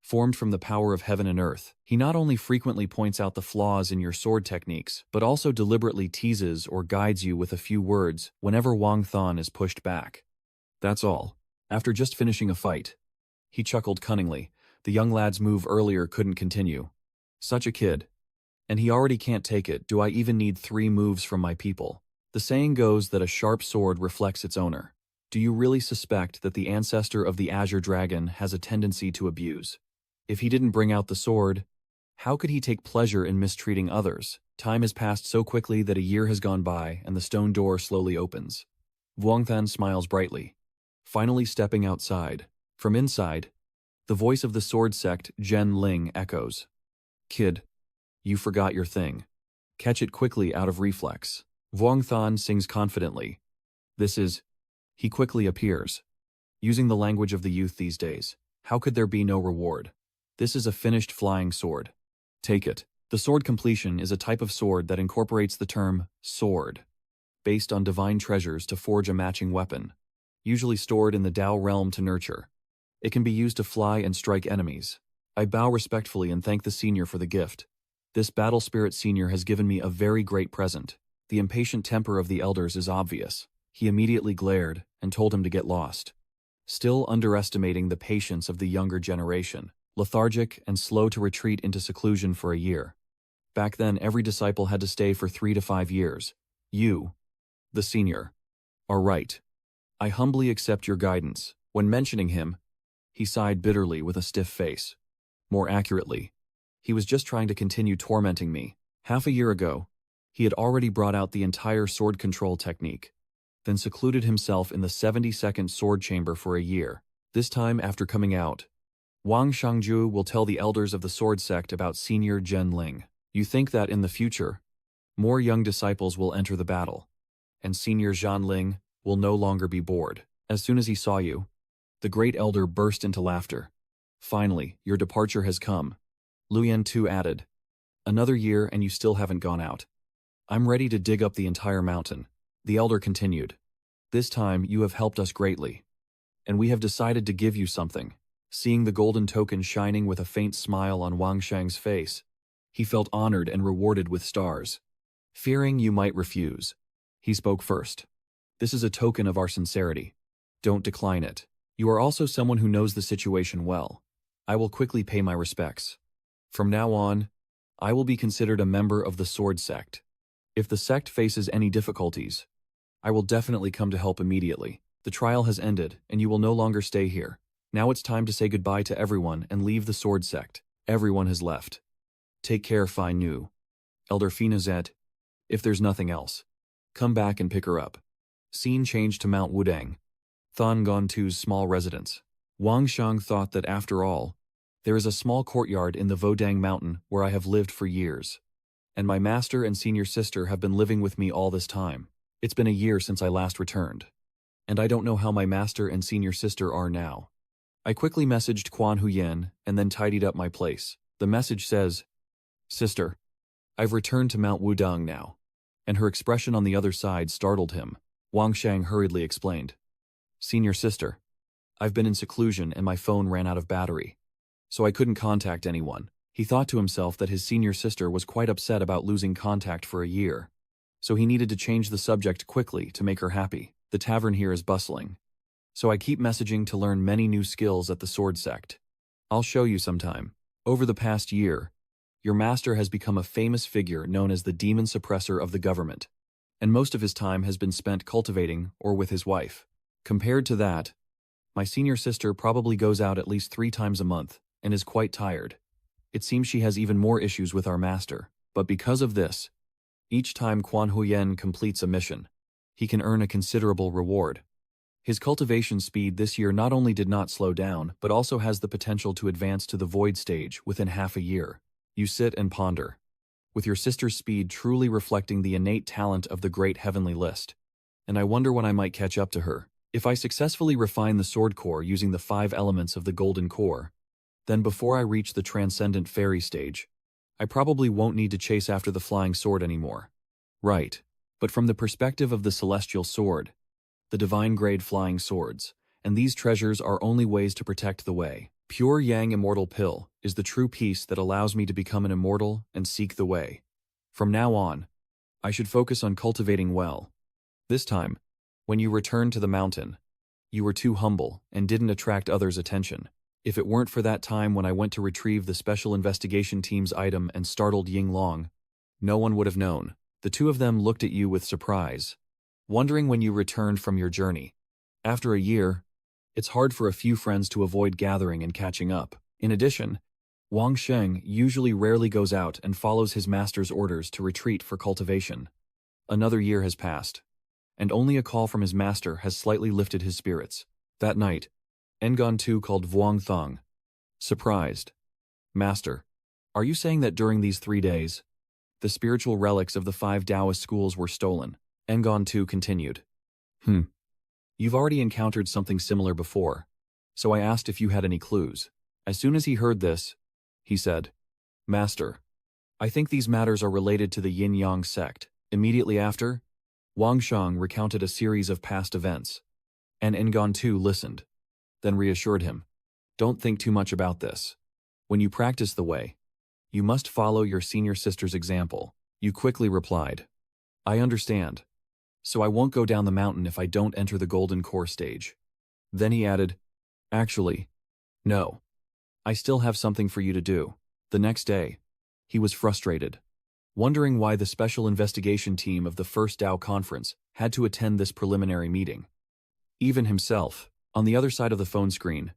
formed from the power of heaven and earth. He not only frequently points out the flaws in your sword techniques, but also deliberately teases or guides you with a few words whenever Wang Thon is pushed back. That's all. After just finishing a fight, he chuckled cunningly. The young lad's move earlier couldn't continue. Such a kid. And he already can't take it. Do I even need 3 moves from my people? The saying goes that a sharp sword reflects its owner. Do you really suspect that the ancestor of the Azure Dragon has a tendency to abuse? If he didn't bring out the sword, how could he take pleasure in mistreating others? Time has passed so quickly that a year has gone by and the stone door slowly opens. Vuongthan smiles brightly, finally stepping outside. From inside, the voice of the sword sect, Zhen Ling, echoes. Kid, you forgot your thing. Catch it quickly out of reflex. Vuongthan sings confidently. This is... He quickly appears. Using the language of the youth these days, how could there be no reward? This is a finished flying sword. Take it. The sword completion is a type of sword that incorporates the term sword, based on divine treasures to forge a matching weapon, usually stored in the Tao realm to nurture. It can be used to fly and strike enemies. I bow respectfully and thank the senior for the gift. This battle spirit senior has given me a very great present. The impatient temper of the elders is obvious. He immediately glared and told him to get lost. Still underestimating the patience of the younger generation, lethargic and slow to retreat into seclusion for a year. Back then, every disciple had to stay for 3 to 5 years. You, the senior, are right. I humbly accept your guidance. When mentioning him, he sighed bitterly with a stiff face. More accurately, he was just trying to continue tormenting me. Half a year ago, he had already brought out the entire sword control technique, then secluded himself in the 72nd sword chamber for a year. This time, after coming out, Wang Shangju will tell the elders of the sword sect about senior Zhen Ling. You think that in the future, more young disciples will enter the battle, and senior Zhan Ling will no longer be bored. As soon as he saw you, the great elder burst into laughter. Finally, your departure has come. Luyan Tu added. Another year and you still haven't gone out. I'm ready to dig up the entire mountain. The elder continued. This time you have helped us greatly, and we have decided to give you something. Seeing the golden token shining with a faint smile on Wang Shang's face, he felt honored and rewarded with stars. Fearing you might refuse, he spoke first. This is a token of our sincerity. Don't decline it. You are also someone who knows the situation well. I will quickly pay my respects. From now on, I will be considered a member of the sword sect. If the sect faces any difficulties, I will definitely come to help immediately. The trial has ended, and you will no longer stay here. Now it's time to say goodbye to everyone and leave the sword sect. Everyone has left. Take care, Fai Nu. Elder Finazet, if there's nothing else, come back and pick her up. Scene changed to Mount Wudang, Thon Gon Tu's small residence. Wang Shang thought that after all, there is a small courtyard in the Vodang Mountain where I have lived for years, and my master and senior sister have been living with me all this time. It's been a year since I last returned, and I don't know how my master and senior sister are now. I quickly messaged Quan Huyen and then tidied up my place. The message says, Sister, I've returned to Mount Wudang now. And her expression on the other side startled him. Wang Shang hurriedly explained. Senior sister, I've been in seclusion and my phone ran out of battery. So I couldn't contact anyone. He thought to himself that his senior sister was quite upset about losing contact for a year. So he needed to change the subject quickly to make her happy. The tavern here is bustling. So I keep messaging to learn many new skills at the sword sect. I'll show you sometime. Over the past year, your master has become a famous figure known as the demon suppressor of the government, and most of his time has been spent cultivating or with his wife. Compared to that, my senior sister probably goes out at least 3 times a month and is quite tired. It seems she has even more issues with our master, but because of this, each time Quan Huyen completes a mission, he can earn a considerable reward. His cultivation speed this year not only did not slow down, but also has the potential to advance to the void stage within half a year. You sit and ponder, with your sister's speed truly reflecting the innate talent of the great heavenly list. And I wonder when I might catch up to her. If I successfully refine the sword core using the 5 elements of the golden core, then before I reach the transcendent fairy stage, I probably won't need to chase after the flying sword anymore. Right, but from the perspective of the celestial sword, the divine grade flying swords, and these treasures are only ways to protect the way. Pure Yang immortal pill is the true peace that allows me to become an immortal and seek the way. From now on, I should focus on cultivating well. This time, when you returned to the mountain, you were too humble and didn't attract others' attention. If it weren't for that time when I went to retrieve the special investigation team's item and startled Yinglong, no one would have known. The two of them looked at you with surprise, wondering when you returned from your journey. After a year, it's hard for a few friends to avoid gathering and catching up. In addition, Wang Sheng usually rarely goes out and follows his master's orders to retreat for cultivation. Another year has passed, and only a call from his master has slightly lifted his spirits. That night, Ngon Tu called Vuong Thong. Surprised. Master, are you saying that during these 3 days, the spiritual relics of the 5 Taoist schools were stolen? Ngon Tu continued. You've already encountered something similar before, so I asked if you had any clues. As soon as he heard this, he said, Master, I think these matters are related to the Yinyang sect. Immediately after, Wang Shang recounted a series of past events, and Ngon Tu listened, then reassured him. Don't think too much about this. When you practice the way, you must follow your senior sister's example. You quickly replied, I understand. So I won't go down the mountain if I don't enter the golden core stage. Then he added, Actually, no. I still have something for you to do. The next day, he was frustrated, wondering why the special investigation team of the first Tao conference had to attend this preliminary meeting. Even himself, on the other side of the phone screen,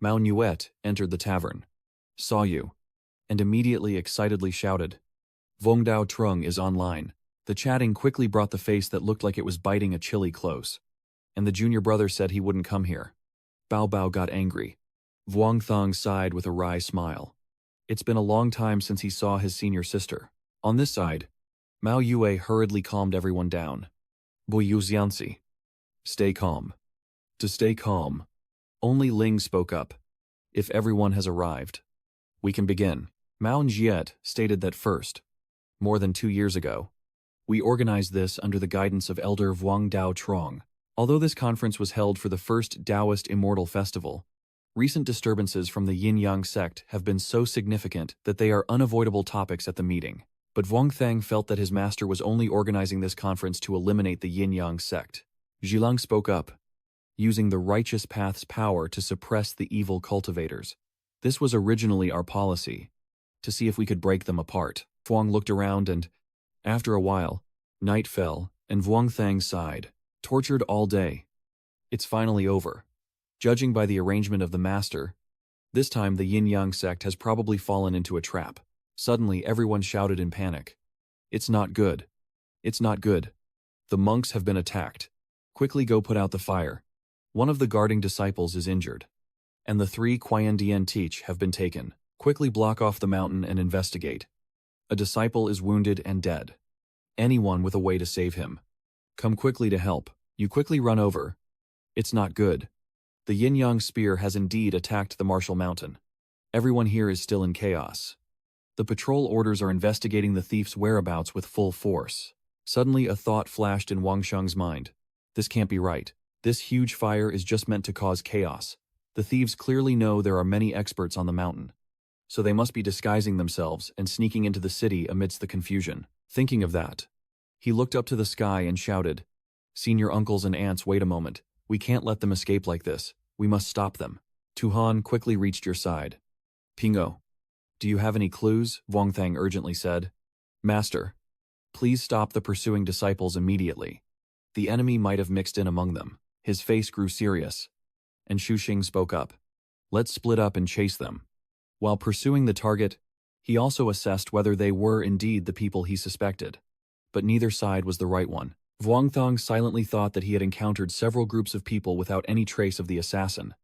Mao Nuet entered the tavern, saw you, and immediately excitedly shouted, Vong Dao Trung is online. The chatting quickly brought the face that looked like it was biting a chili close, and the junior brother said he wouldn't come here. Bao Bao got angry. Vuong Thong sighed with a wry smile. It's been a long time since he saw his senior sister. On this side, Mao Yue hurriedly calmed everyone down. Bu Yu Xianxi. Stay calm. To stay calm, only Ling spoke up. If everyone has arrived, we can begin. Mao Njiet stated that first, more than 2 years ago, we organized this under the guidance of Elder Vuong Dao Trong. Although this conference was held for the first Taoist Immortal Festival, recent disturbances from the Yinyang sect have been so significant that they are unavoidable topics at the meeting. But Vuong Thang felt that his master was only organizing this conference to eliminate the Yinyang sect. Zhilang spoke up, using the righteous path's power to suppress the evil cultivators. This was originally our policy, to see if we could break them apart. Vuong looked around and, after a while, night fell, and Vuong Thang sighed. Tortured all day. It's finally over. Judging by the arrangement of the master, this time the Yin-Yang sect has probably fallen into a trap. Suddenly everyone shouted in panic. It's not good. It's not good. The monks have been attacked. Quickly go put out the fire. One of the guarding disciples is injured, and the 3 Qiandian teach have been taken. Quickly block off the mountain and investigate. A disciple is wounded and dead. Anyone with a way to save him, come quickly to help. You quickly run over. It's not good. The Yin-Yang spear has indeed attacked the martial mountain. Everyone here is still in chaos. The patrol orders are investigating the thief's whereabouts with full force. Suddenly a thought flashed in Wang Sheng's mind. This can't be right. This huge fire is just meant to cause chaos. The thieves clearly know there are many experts on the mountain, so they must be disguising themselves and sneaking into the city amidst the confusion. Thinking of that, he looked up to the sky and shouted, "Senior uncles and aunts, wait a moment. We can't let them escape like this. We must stop them." Tuhan quickly reached your side. "Pingo, do you have any clues?" Wang Thang urgently said. "Master, please stop the pursuing disciples immediately. The enemy might have mixed in among them." His face grew serious, and Xu Xing spoke up. "Let's split up and chase them." While pursuing the target, he also assessed whether they were indeed the people he suspected. But neither side was the right one. Wang Thang silently thought that he had encountered several groups of people without any trace of the assassin,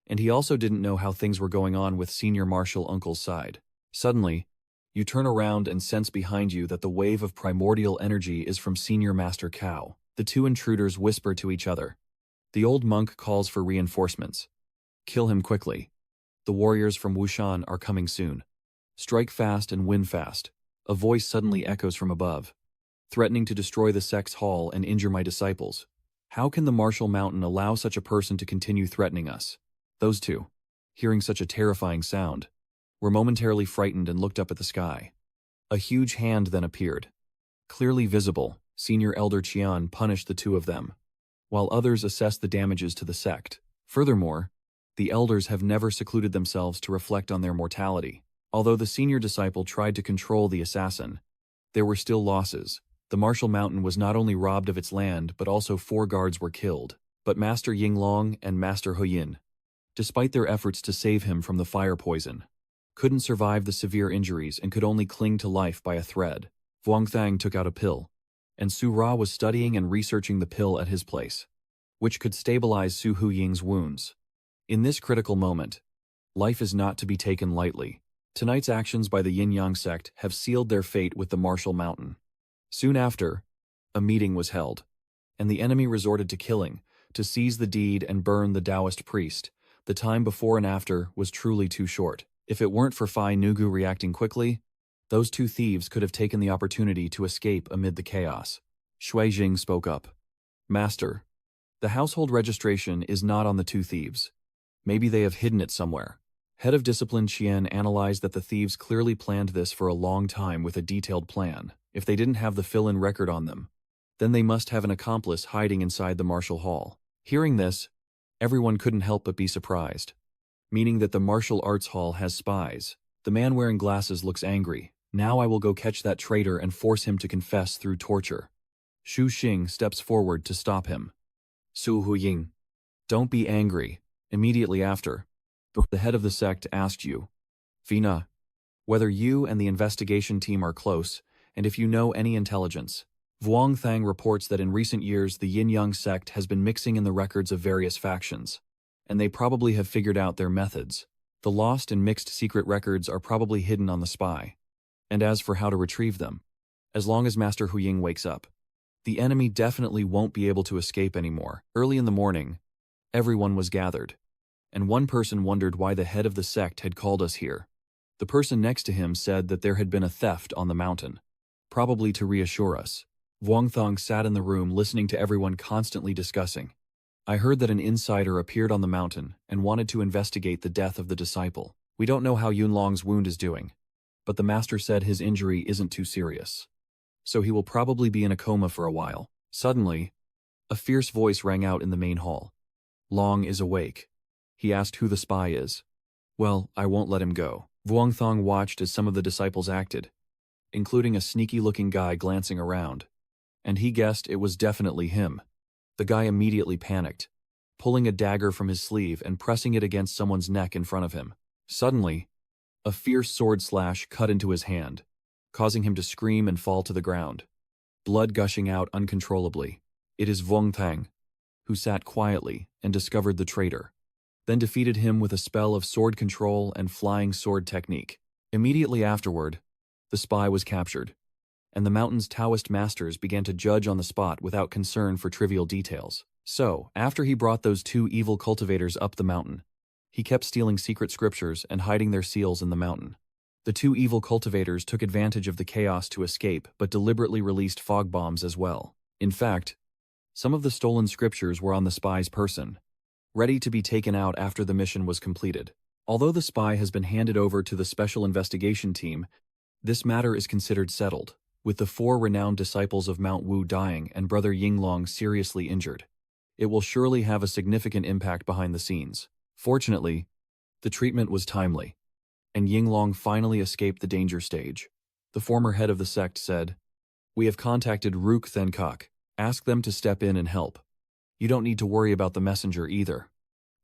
and he also didn't know how things were going on with Senior Marshal Uncle's side. Suddenly, you turn around and sense behind you that the wave of primordial energy is from Senior Master Cao. The two intruders whisper to each other. The old monk calls for reinforcements. "Kill him quickly. The warriors from Wushan are coming soon. Strike fast and win fast." A voice suddenly echoes from above, threatening to destroy the sect's hall and injure my disciples. How can the Martial Mountain allow such a person to continue threatening us? Those two, hearing such a terrifying sound, were momentarily frightened and looked up at the sky. A huge hand then appeared. Clearly visible, Senior Elder Qian punished the two of them, while others assessed the damages to the sect. Furthermore, the elders have never secluded themselves to reflect on their mortality. Although the senior disciple tried to control the assassin, there were still losses. The Martial Mountain was not only robbed of its land, but also 4 guards were killed. But Master Yinglong and Master Huyin, despite their efforts to save him from the fire poison, couldn't survive the severe injuries and could only cling to life by a thread. Wang Thang took out a pill, and Su Ra was studying and researching the pill at his place, which could stabilize Su Huying's wounds. In this critical moment, life is not to be taken lightly. Tonight's actions by the Yinyang sect have sealed their fate with the Martial Mountain. Soon after, a meeting was held, and the enemy resorted to killing, to seize the deed and burn the Taoist priest. The time before and after was truly too short. If it weren't for Fai Nugu reacting quickly, those 2 thieves could have taken the opportunity to escape amid the chaos. Shui Jing spoke up. "Master, the household registration is not on the 2 thieves. Maybe they have hidden it somewhere." Head of Discipline Qian analyzed that the thieves clearly planned this for a long time with a detailed plan. If they didn't have the fill-in record on them, then they must have an accomplice hiding inside the martial hall. Hearing this, everyone couldn't help but be surprised, meaning that the martial arts hall has spies. The man wearing glasses looks angry. "Now I will go catch that traitor and force him to confess through torture." Xu Xing steps forward to stop him. "Su Huying, don't be angry." Immediately after, the head of the sect asked you, "Vina, whether you and the investigation team are close, and if you know any intelligence." Wang Thang reports that in recent years the Yinyang sect has been mixing in the records of various factions, and they probably have figured out their methods. The lost and mixed secret records are probably hidden on the spy. And as for how to retrieve them, as long as Master Huying wakes up, the enemy definitely won't be able to escape anymore. Early in the morning, everyone was gathered, and one person wondered why the head of the sect had called us here. The person next to him said that there had been a theft on the mountain, probably to reassure us. Wang Thang sat in the room listening to everyone constantly discussing. "I heard that an insider appeared on the mountain and wanted to investigate the death of the disciple. We don't know how Yunlong's wound is doing, but the master said his injury isn't too serious, so he will probably be in a coma for a while." Suddenly, a fierce voice rang out in the main hall. "Long is awake. He asked who the spy is. Well, I won't let him go." Wang Thang watched as some of the disciples acted, including a sneaky-looking guy glancing around, and he guessed it was definitely him. The guy immediately panicked, pulling a dagger from his sleeve and pressing it against someone's neck in front of him. Suddenly, a fierce sword slash cut into his hand, causing him to scream and fall to the ground, blood gushing out uncontrollably. It is Wang Thang, who sat quietly and discovered the traitor, then defeated him with a spell of sword control and flying sword technique. Immediately afterward, the spy was captured, and the mountain's Taoist masters began to judge on the spot without concern for trivial details. So, after he brought those 2 evil cultivators up the mountain, he kept stealing secret scriptures and hiding their seals in the mountain. The two evil cultivators took advantage of the chaos to escape but deliberately released fog bombs as well. In fact, some of the stolen scriptures were on the spy's person, ready to be taken out after the mission was completed. Although the spy has been handed over to the special investigation team, this matter is considered settled, with the 4 renowned disciples of Mount Wu dying and Brother Yinyang seriously injured. It will surely have a significant impact behind the scenes. Fortunately, the treatment was timely, and Yinyang finally escaped the danger stage. The former head of the sect said, "We have contacted Rook Thenkok. Ask them to step in and help. You don't need to worry about the messenger either.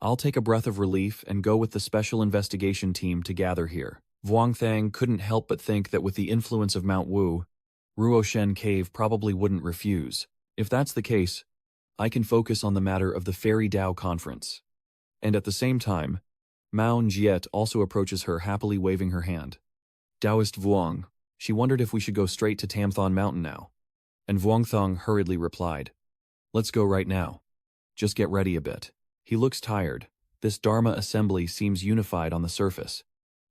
I'll take a breath of relief and go with the special investigation team to gather here." Vuong Thang couldn't help but think that with the influence of Mount Wu, Ruoshen Cave probably wouldn't refuse. If that's the case, I can focus on the matter of the Fairy Dao Conference. And at the same time, Mao Njiet also approaches her, happily waving her hand. "Taoist Vuong," she wondered if we should go straight to Tamthon Mountain now. And Vuong Thong hurriedly replied, "Let's go right now. Just get ready a bit." He looks tired. This Dharma assembly seems unified on the surface.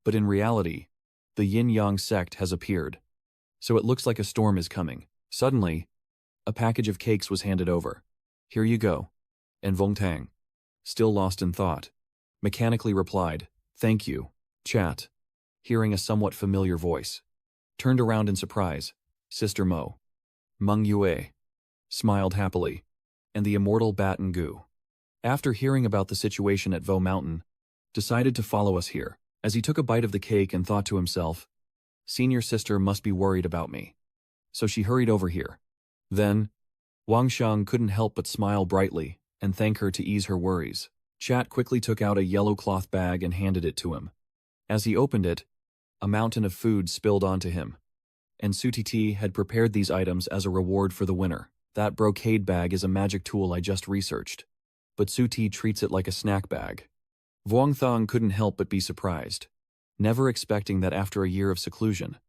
But in reality, the Yinyang sect has appeared. So it looks like a storm is coming. Suddenly, a package of cakes was handed over. "Here you go." And Vuong Tang, still lost in thought, mechanically replied, "Thank you." Chat, hearing a somewhat familiar voice, turned around in surprise. Sister Mo, Meng Yue, smiled happily, and the immortal Bat Ngu, after hearing about the situation at Vo Mountain, decided to follow us here. As he took a bite of the cake and thought to himself, "Senior sister must be worried about me." So she hurried over here. Then, Wang Xiang couldn't help but smile brightly and thank her to ease her worries. Chat quickly took out a yellow cloth bag and handed it to him. As he opened it, a mountain of food spilled onto him. And Sutiti had prepared these items as a reward for the winner. "That brocade bag is a magic tool I just researched, but Suti treats it like a snack bag." Vuong Thong couldn't help but be surprised, never expecting that after a year of seclusion,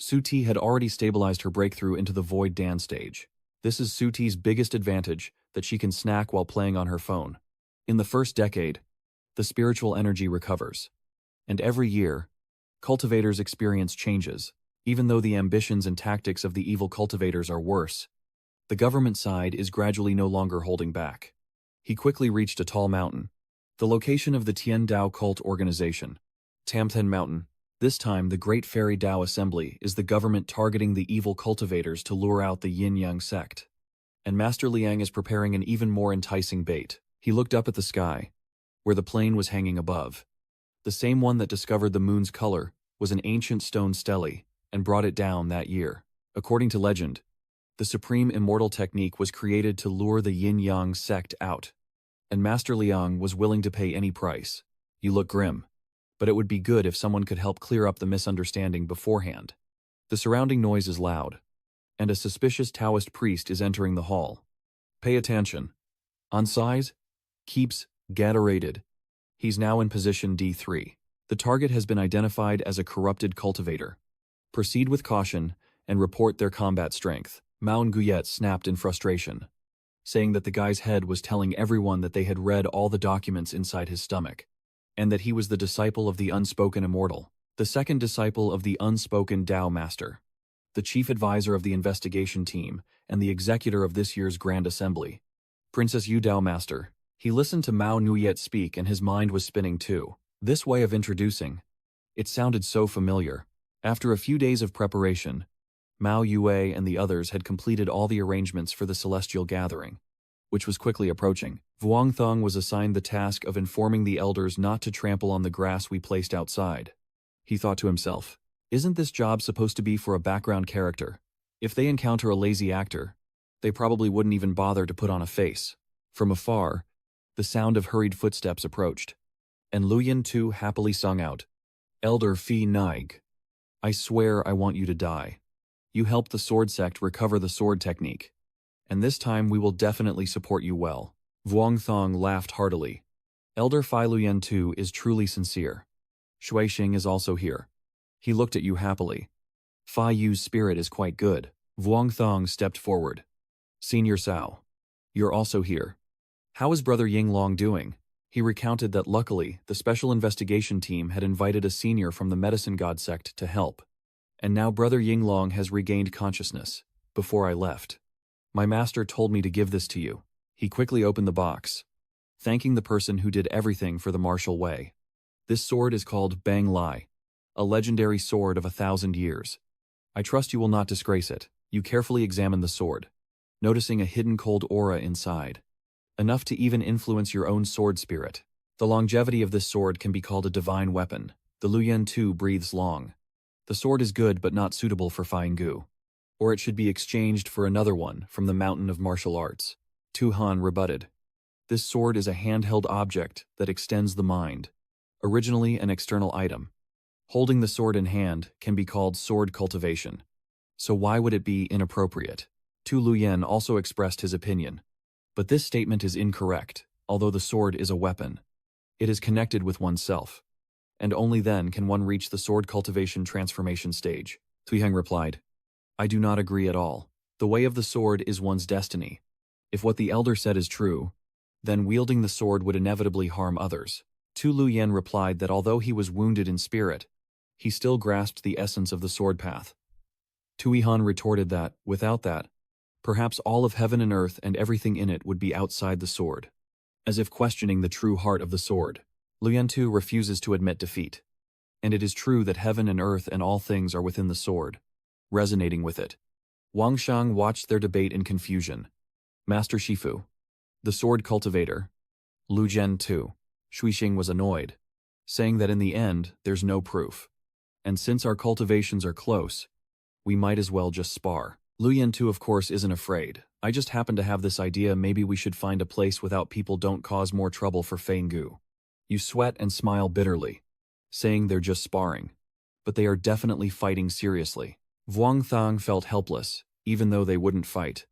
Suti had already stabilized her breakthrough into the Void Dan stage. This is Suti's biggest advantage, that she can snack while playing on her phone. In the first decade, the spiritual energy recovers. And every year, cultivators experience changes. Even though the ambitions and tactics of the evil cultivators are worse, the government side is gradually no longer holding back. He quickly reached a tall mountain, the location of the Tian Dao cult organization, Tamthen Mountain. This time, the Great Fairy Dao Assembly is the government targeting the evil cultivators to lure out the Yinyang sect. And Master Liang is preparing an even more enticing bait. He looked up at the sky, where the plane was hanging above. The same one that discovered the moon's color was an ancient stone stele and brought it down that year. According to legend, the supreme immortal technique was created to lure the Yinyang sect out, and Master Liang was willing to pay any price. "You look grim, but it would be good if someone could help clear up the misunderstanding beforehand." The surrounding noise is loud, and a suspicious Taoist priest is entering the hall. "Pay attention. On size, keeps Gatorade. He's now in position D3. The target has been identified as a corrupted cultivator. Proceed with caution and report their combat strength." Mao Nguyet snapped in frustration, saying that the guy's head was telling everyone that they had read all the documents inside his stomach, and that he was the disciple of the unspoken immortal, the second disciple of the unspoken Dao Master, the chief advisor of the investigation team, and the executor of this year's Grand Assembly. Princess Yu Dao Master. He listened to Mao Nguyet speak and his mind was spinning too. This way of introducing, it sounded so familiar. After a few days of preparation, Mao Yue and the others had completed all the arrangements for the celestial gathering, which was quickly approaching. Vuong Thong was assigned the task of informing the elders not to trample on the grass we placed outside. He thought to himself, "Isn't this job supposed to be for a background character? If they encounter a lazy actor, they probably wouldn't even bother to put on a face." From afar, the sound of hurried footsteps approached, and Luyan Tu happily sung out, "Elder Phi Naig, I swear I want you to die. You helped the sword sect recover the sword technique, and this time we will definitely support you well." Vuong Thong laughed heartily. Elder Phi Luyan Tu is truly sincere. Shui Xing is also here. He looked at you happily. Phi Yu's spirit is quite good. Vuong Thong stepped forward. "Senior Sao, you're also here. How is Brother Yinglong doing?" He recounted that luckily, the special investigation team had invited a senior from the medicine god sect to help. And now Brother Yinglong has regained consciousness. Before I left, my master told me to give this to you. He quickly opened the box, thanking the person who did everything for the martial way. This sword is called Bang Lai, a legendary sword of 1,000 years. I trust you will not disgrace it. You carefully examine the sword, noticing a hidden cold aura inside, enough to even influence your own sword spirit. The longevity of this sword can be called a divine weapon. The Luyan too breathes long. The sword is good but not suitable for Gu, or it should be exchanged for another one from the mountain of martial arts. Tu Han rebutted. This sword is a handheld object that extends the mind, originally an external item. Holding the sword in hand can be called sword cultivation. So why would it be inappropriate? Tu Luyen also expressed his opinion. But this statement is incorrect, although the sword is a weapon. It is connected with oneself, and only then can one reach the sword cultivation transformation stage. Tuiheng replied, I do not agree at all. The way of the sword is one's destiny. If what the elder said is true, then wielding the sword would inevitably harm others. Tu Luyen replied that although he was wounded in spirit, he still grasped the essence of the sword path. Tuihan retorted that, without that, perhaps all of heaven and earth and everything in it would be outside the sword. As if questioning the true heart of the sword, Luyen Tu refuses to admit defeat. And it is true that heaven and earth and all things are within the sword. Resonating with it, Wang Shang watched their debate in confusion. Master Shifu, the sword cultivator, Lu Zhen too. Shuixing was annoyed, saying that in the end, there's no proof. And since our cultivations are close, we might as well just spar. Lu Yen too, of course, isn't afraid. I just happen to have this idea, maybe we should find a place without people don't cause more trouble for Gu. You sweat and smile bitterly, saying they're just sparring. But they are definitely fighting seriously. Vuong Thang felt helpless, even though they wouldn't fight.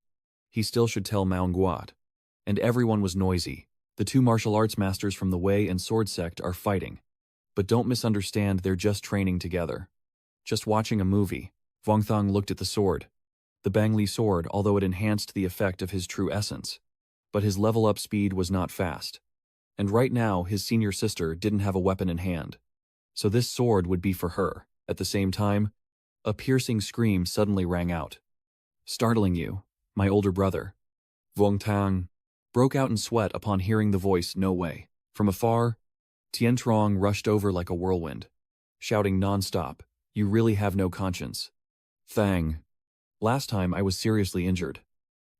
He still should tell Mao Nguat. And everyone was noisy. The two martial arts masters from the Wei and Sword Sect are fighting. But don't misunderstand, they're just training together. Just watching a movie. Vuong Thang looked at the sword. The Bang Li sword, although it enhanced the effect of his true essence. But his level-up speed was not fast. And right now, his senior sister didn't have a weapon in hand. So this sword would be for her. At the same time, a piercing scream suddenly rang out. Startling you, my older brother. Vuong Thang broke out in sweat upon hearing the voice, no way. From afar, Tian Trong rushed over like a whirlwind, shouting non-stop, you really have no conscience. Thang. Last time I was seriously injured.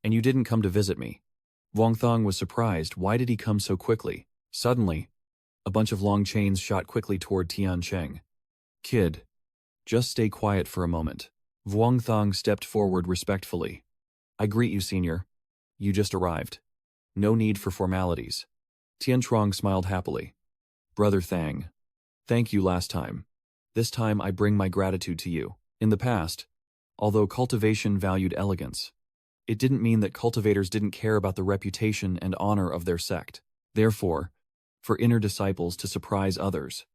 And you didn't come to visit me. Vuong Thang was surprised, why did he come so quickly? Suddenly, a bunch of long chains shot quickly toward Tian Cheng. Kid, just stay quiet for a moment. Vuong Thang stepped forward respectfully. I greet you, senior. You just arrived. No need for formalities. Tian Trong smiled happily. Brother Thang. Thank you last time. This time I bring my gratitude to you. In the past, although cultivation valued elegance, it didn't mean that cultivators didn't care about the reputation and honor of their sect. Therefore, for inner disciples to surprise others,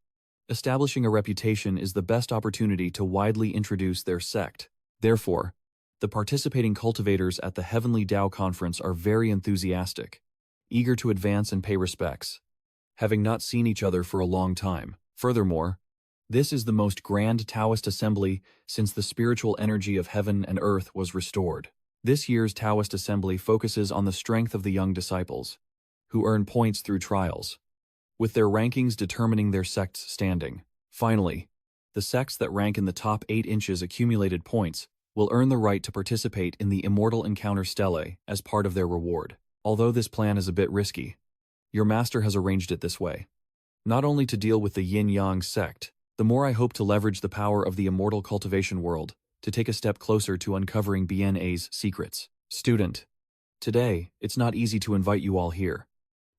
establishing a reputation is the best opportunity to widely introduce their sect. Therefore, the participating cultivators at the Heavenly Tao Conference are very enthusiastic, eager to advance and pay respects, having not seen each other for a long time. Furthermore, this is the most grand Taoist assembly since the spiritual energy of heaven and earth was restored. This year's Taoist assembly focuses on the strength of the young disciples, who earn points through trials, with their rankings determining their sect's standing. Finally, the sects that rank in the top 8 inches accumulated points will earn the right to participate in the Immortal Encounter Stele as part of their reward. Although this plan is a bit risky, your master has arranged it this way. Not only to deal with the Yinyang sect, the more I hope to leverage the power of the immortal cultivation world to take a step closer to uncovering BNA's secrets. Student, today, it's not easy to invite you all here,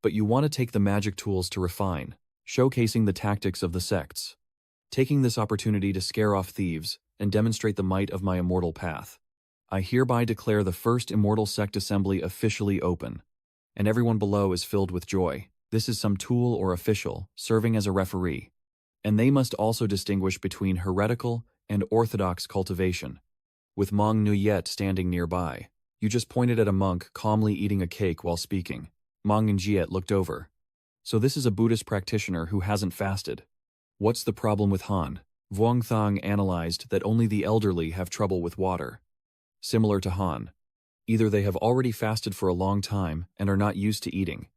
but you want to take the magic tools to refine, showcasing the tactics of the sects. Taking this opportunity to scare off thieves and demonstrate the might of my immortal path, I hereby declare the first immortal sect assembly officially open, and everyone below is filled with joy. This is some tool or official serving as a referee, and they must also distinguish between heretical and orthodox cultivation. With Mong Nuyet standing nearby, you just pointed at a monk calmly eating a cake while speaking. Mong Njiet looked over, So this is a Buddhist practitioner who hasn't fasted. What's the problem with Han? Vuongthang analyzed that only the elderly have trouble with water. Similar to Han. Either they have already fasted for a long time and are not used to eating.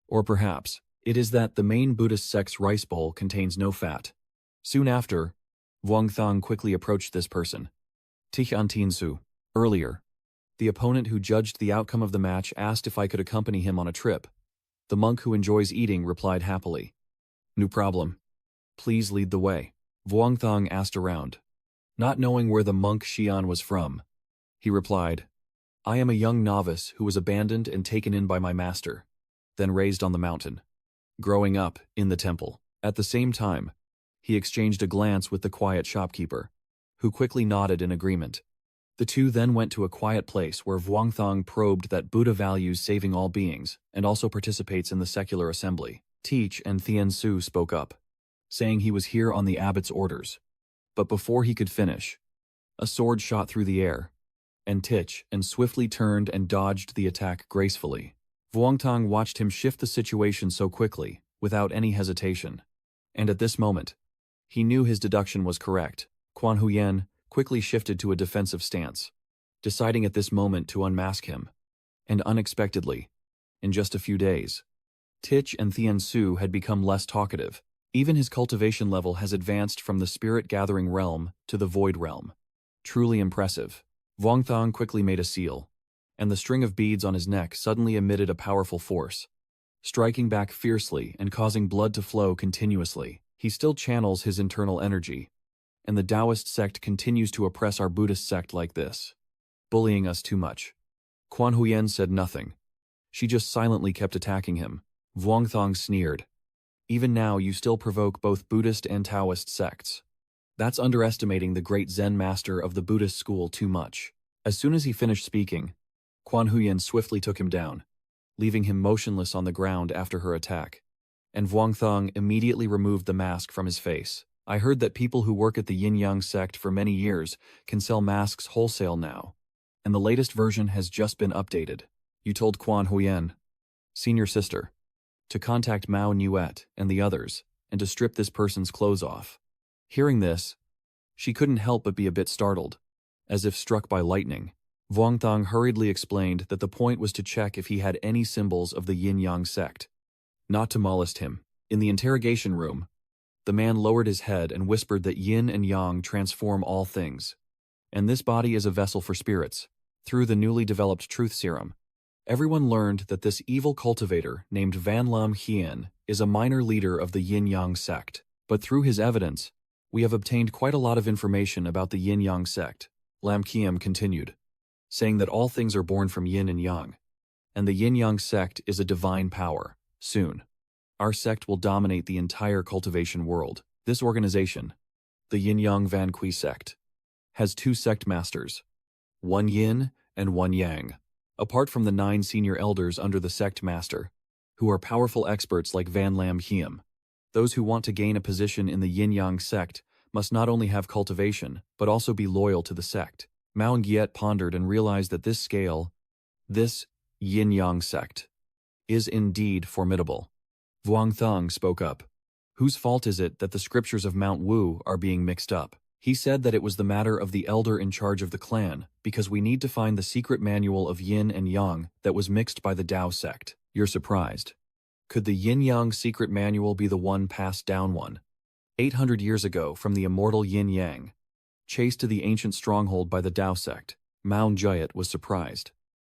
Or perhaps, it is that the main Buddhist sect's rice bowl contains no fat. Soon after, Vuongthang quickly approached this person. Tiantinsu. Earlier, the opponent who judged the outcome of the match asked if I could accompany him on a trip. The monk who enjoys eating replied happily. No problem. Please lead the way. Vuongthang asked around. Not knowing where the monk Xian was from, he replied, I am a young novice who was abandoned and taken in by my master, then raised on the mountain, growing up in the temple. At the same time, he exchanged a glance with the quiet shopkeeper, who quickly nodded in agreement. The two then went to a quiet place where Vuongthang probed that Buddha values saving all beings and also participates in the secular assembly. Teach and Thiensu spoke up, saying he was here on the abbot's orders. But before he could finish, a sword shot through the air, and Tich and swiftly turned and dodged the attack gracefully. Vuongthang watched him shift the situation so quickly, without any hesitation. And at this moment, he knew his deduction was correct. Quan Huyen quickly shifted to a defensive stance, deciding at this moment to unmask him. And unexpectedly, in just a few days, Tich and Thiensu had become less talkative. Even his cultivation level has advanced from the spirit-gathering realm to the void realm. Truly impressive. Vuongthang quickly made a seal, and the string of beads on his neck suddenly emitted a powerful force, striking back fiercely and causing blood to flow continuously. He still channels his internal energy, and the Taoist sect continues to oppress our Buddhist sect like this, bullying us too much. Quan Huyen said nothing. She just silently kept attacking him. Vuongthang sneered. Even now you still provoke both Buddhist and Taoist sects. That's underestimating the great Zen master of the Buddhist school too much. As soon as he finished speaking, Quan Huyen swiftly took him down, leaving him motionless on the ground after her attack. And Vuongthang immediately removed the mask from his face. I heard that people who work at the Yinyang sect for many years can sell masks wholesale now, and the latest version has just been updated. You told Quan Huyen, senior sister, to contact Mao Nuet and the others, and to strip this person's clothes off. Hearing this, she couldn't help but be a bit startled, as if struck by lightning. Vuongthang hurriedly explained that the point was to check if he had any symbols of the Yinyang sect, not to molest him. In the interrogation room, the man lowered his head and whispered that yin and yang transform all things, and this body is a vessel for spirits. Through the newly developed truth serum, everyone learned that this evil cultivator named Van Lam Hien is a minor leader of the Yin-Yang sect. But through his evidence, we have obtained quite a lot of information about the Yin-Yang sect. Lam Kiem continued, saying that all things are born from yin and yang, and the Yin-Yang sect is a divine power. Soon, our sect will dominate the entire cultivation world. This organization, the Yinyang Van Kui sect, has 2 sect masters, one yin and one yang. Apart from the 9 senior elders under the sect master, who are powerful experts like Van Lam Hiem, those who want to gain a position in the Yin-Yang sect must not only have cultivation, but also be loyal to the sect. Mao Ngiet pondered and realized that this Yin-Yang sect, is indeed formidable. Vuongthang spoke up. Whose fault is it that the scriptures of Mount Wu are being mixed up? He said that it was the matter of the elder in charge of the clan, because we need to find the secret manual of yin and yang that was mixed by the Tao sect. You're surprised. Could the yin-yang secret manual be the one passed down 800 years ago from the immortal yin-yang, chased to the ancient stronghold by the Tao sect? Mao Ngiet was surprised.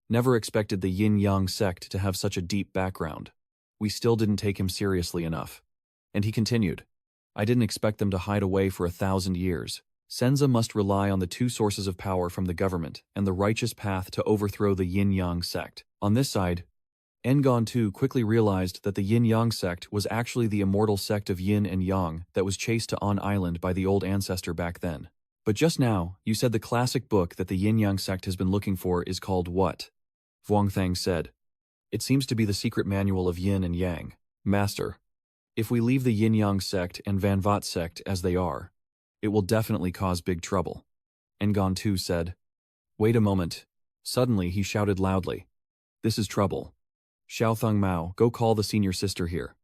Never expected the yin-yang sect to have such a deep background. We still didn't take him seriously enough. And he continued, I didn't expect them to hide away for 1,000 years. Senza must rely on the 2 sources of power from the government and the righteous path to overthrow the Yin-Yang sect. On this side, Ngon too quickly realized that the Yin-Yang sect was actually the immortal sect of Yin and Yang that was chased to On Island by the old ancestor back then. But just now, you said the classic book that the Yin-Yang sect has been looking for is called what? Vuongthang said. It seems to be the secret manual of Yin and Yang. Master, if we leave the Yin-Yang sect and Van Vat sect as they are, it will definitely cause big trouble. Ngon too said. Wait a moment. Suddenly he shouted loudly. This is trouble. Xiaothang Mao, go call the senior sister here.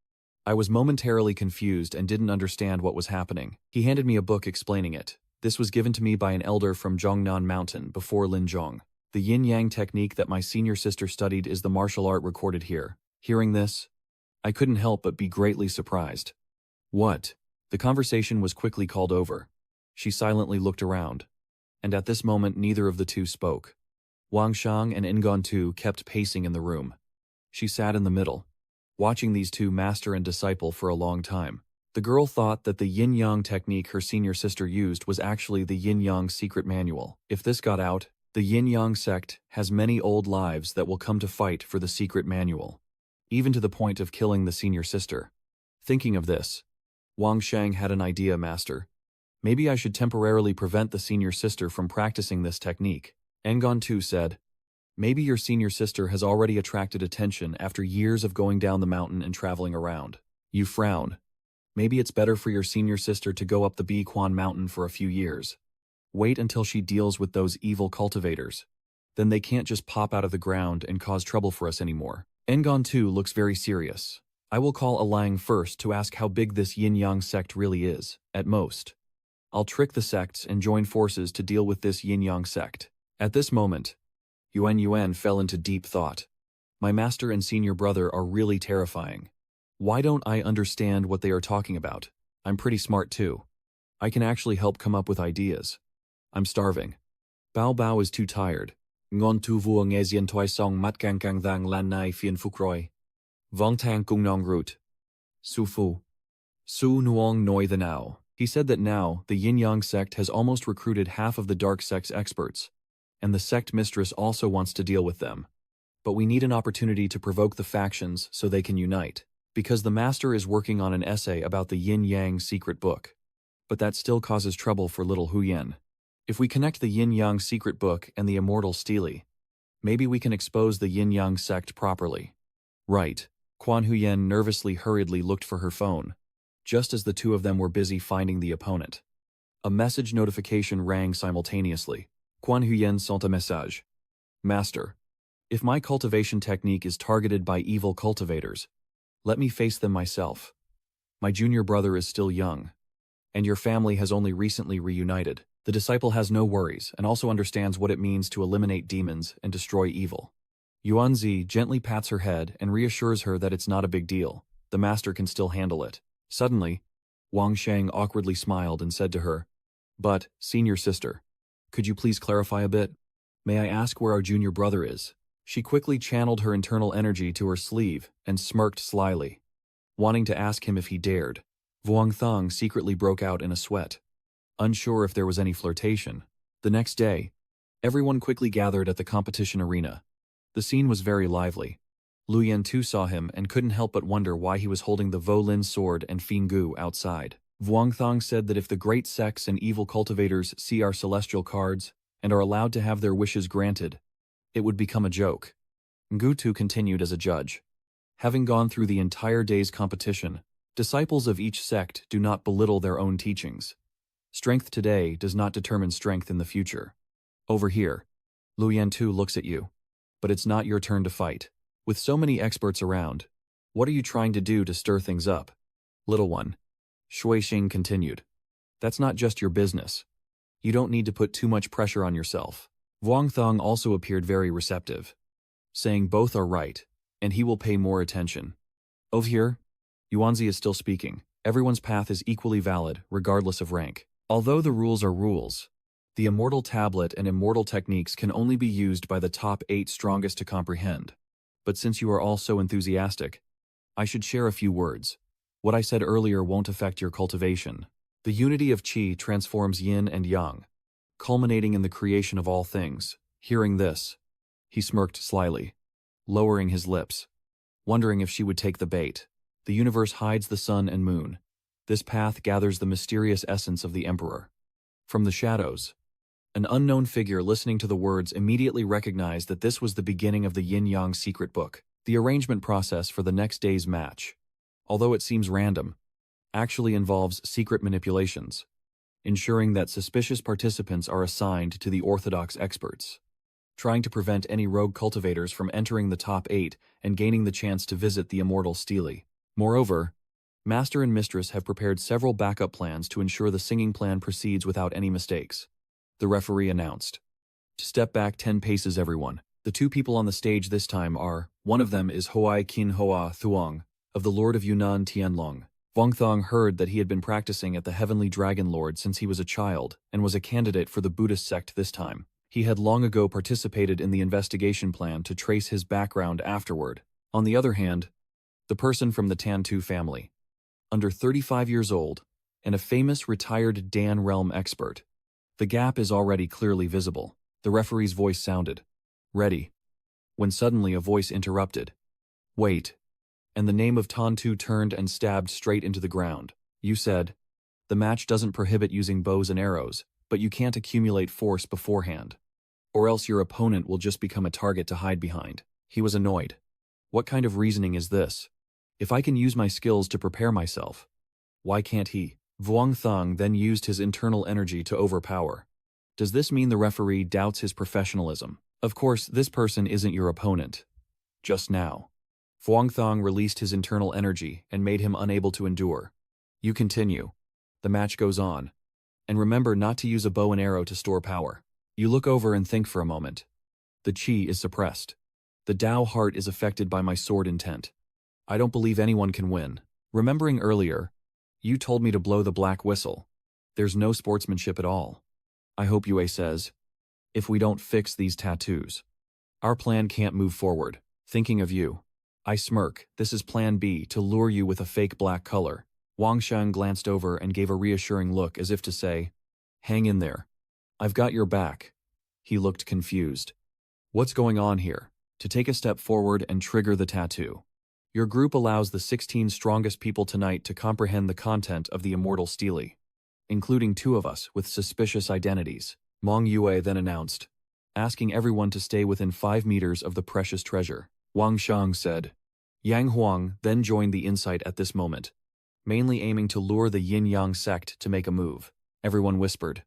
I was momentarily confused and didn't understand what was happening. He handed me a book explaining it. This was given to me by an elder from Mount Mountain before Linzhong. The Yinyang technique that my senior sister studied is the martial art recorded here. Hearing this, I couldn't help but be greatly surprised. What? The conversation was quickly called over. She silently looked around. And at this moment neither of the two spoke. Wang Shang and Ngon Tu kept pacing in the room. She sat in the middle, watching these two master and disciple for a long time. The girl thought that the Yinyang technique her senior sister used was actually the Yinyang secret manual. If this got out, the Yinyang sect has many old lives that will come to fight for the secret manual, even to the point of killing the senior sister. Thinking of this, Wang Shang had an idea, Master. Maybe I should temporarily prevent the senior sister from practicing this technique. Ngon Tu said, maybe your senior sister has already attracted attention after years of going down the mountain and traveling around. You frown. Maybe it's better for your senior sister to go up the Biquan Mountain for a few years. Wait until she deals with those evil cultivators. Then they can't just pop out of the ground and cause trouble for us anymore. Ngon Tu looks very serious. I will call Alang first to ask how big this Yinyang sect really is, at most. I'll trick the sects and join forces to deal with this Yinyang sect. At this moment, Yuan fell into deep thought. My master and senior brother are really terrifying. Why don't I understand what they are talking about? I'm pretty smart too. I can actually help come up with ideas. I'm starving. Bao Bao is too tired. Ngon tu vuong ezien toi song mat kang kang thang lan nai fien fukroi. Vong tang kung nong root. Su fu. Su nuong noi the now. He said that now, the Yinyang sect has almost recruited half of the dark sect's experts, and the sect mistress also wants to deal with them. But we need an opportunity to provoke the factions so they can unite, because the master is working on an essay about the Yin-Yang secret book. But that still causes trouble for little Huyen. If we connect the Yin-Yang secret book and the immortal stele, maybe we can expose the Yin-Yang sect properly. Right. Quan Huyen hurriedly looked for her phone, just as the two of them were busy finding the opponent. A message notification rang simultaneously. Quan Huyen sent a message. Master, if my cultivation technique is targeted by evil cultivators, let me face them myself. My junior brother is still young, and your family has only recently reunited. The disciple has no worries and also understands what it means to eliminate demons and destroy evil. Yuanzi gently pats her head and reassures her that it's not a big deal. The master can still handle it. Suddenly, Wang Shang awkwardly smiled and said to her, "But, senior sister, could you please clarify a bit? May I ask where our junior brother is?" She quickly channeled her internal energy to her sleeve and smirked slyly, wanting to ask him if he dared. Vuong Thong secretly broke out in a sweat, unsure if there was any flirtation. The next day, everyone quickly gathered at the competition arena. The scene was very lively. Lu Yantu saw him and couldn't help but wonder why he was holding the Vo Lin sword and Fingu outside. Vuong Thong said that if the great sects and evil cultivators see our celestial cards and are allowed to have their wishes granted, it would become a joke. Ngutu continued as a judge. Having gone through the entire day's competition, disciples of each sect do not belittle their own teachings. Strength today does not determine strength in the future. Over here, Lu Yantu looks at you. But it's not your turn to fight. With so many experts around, what are you trying to do to stir things up? Little one. Shui Xing continued. That's not just your business. You don't need to put too much pressure on yourself. Vuong Thong also appeared very receptive, saying both are right, and he will pay more attention. Over here, Yuanzi is still speaking. Everyone's path is equally valid, regardless of rank. Although the rules are rules, the immortal tablet and immortal techniques can only be used by the top 8 strongest to comprehend. But since you are all so enthusiastic, I should share a few words. What I said earlier won't affect your cultivation. The unity of Qi transforms yin and yang, culminating in the creation of all things. Hearing this, he smirked slyly, lowering his lips, wondering if she would take the bait. The universe hides the sun and moon. This path gathers the mysterious essence of the emperor. From the shadows, an unknown figure listening to the words immediately recognized that this was the beginning of the Yin-Yang secret book. The arrangement process for the next day's match, although it seems random, actually involves secret manipulations, ensuring that suspicious participants are assigned to the orthodox experts, trying to prevent any rogue cultivators from entering the top 8 and gaining the chance to visit the immortal stele. Moreover, Master and Mistress have prepared several backup plans to ensure the singing plan proceeds without any mistakes. The referee announced. Step back 10 paces, everyone. The two people on the stage this time are, one of them is Hoai Kin Hoa Thuong, of the Lord of Yunnan Tianlong. Wang Thong heard that he had been practicing at the Heavenly Dragon Lord since he was a child and was a candidate for the Buddhist sect this time. He had long ago participated in the investigation plan to trace his background afterward. On the other hand, the person from the Tantu family, under 35 years old, and a famous retired Dan realm expert. The gap is already clearly visible. The referee's voice sounded. Ready. When suddenly a voice interrupted. Wait. And the name of Tantu turned and stabbed straight into the ground. You said, the match doesn't prohibit using bows and arrows, but you can't accumulate force beforehand. Or else your opponent will just become a target to hide behind. He was annoyed. What kind of reasoning is this? If I can use my skills to prepare myself, why can't he? Vuong Thong then used his internal energy to overpower. Does this mean the referee doubts his professionalism? Of course, this person isn't your opponent. Just now. Vuong Thong released his internal energy and made him unable to endure. You continue. The match goes on. And remember not to use a bow and arrow to store power. You look over and think for a moment. The chi is suppressed. The Dao heart is affected by my sword intent. I don't believe anyone can win. Remembering earlier, you told me to blow the black whistle. There's no sportsmanship at all. I hope Yue says, if we don't fix these tattoos, our plan can't move forward. Thinking of you. I smirk. This is plan B, to lure you with a fake black color. Wang Sheng glanced over and gave a reassuring look as if to say, hang in there. I've got your back. He looked confused. What's going on here? To take a step forward and trigger the tattoo. Your group allows the 16 strongest people tonight to comprehend the content of the immortal stele, including 2 of us with suspicious identities. Mong Yue then announced, asking everyone to stay within 5 meters of the precious treasure. Wang Shang said. Yang Huang then joined the insight at this moment, mainly aiming to lure the Yinyang sect to make a move. Everyone whispered.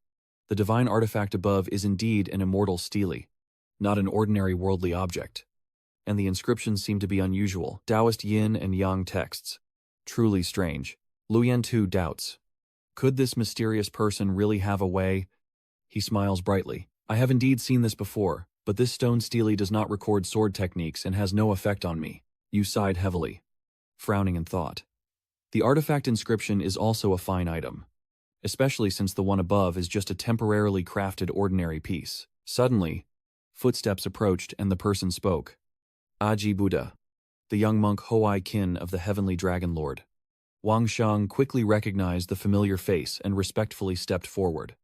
The divine artifact above is indeed an immortal stele, not an ordinary worldly object. And the inscriptions seem to be unusual, Taoist yin and yang texts. Truly strange. Luyan too doubts. Could this mysterious person really have a way? He smiles brightly. I have indeed seen this before, but this stone stele does not record sword techniques and has no effect on me. You sighed heavily, frowning in thought. The artifact inscription is also a fine item, especially since the one above is just a temporarily crafted ordinary piece. Suddenly, footsteps approached and the person spoke. Aji Buddha, the young monk Hoai Kin of the Heavenly Dragon Lord. Wang Shang quickly recognized the familiar face and respectfully stepped forward.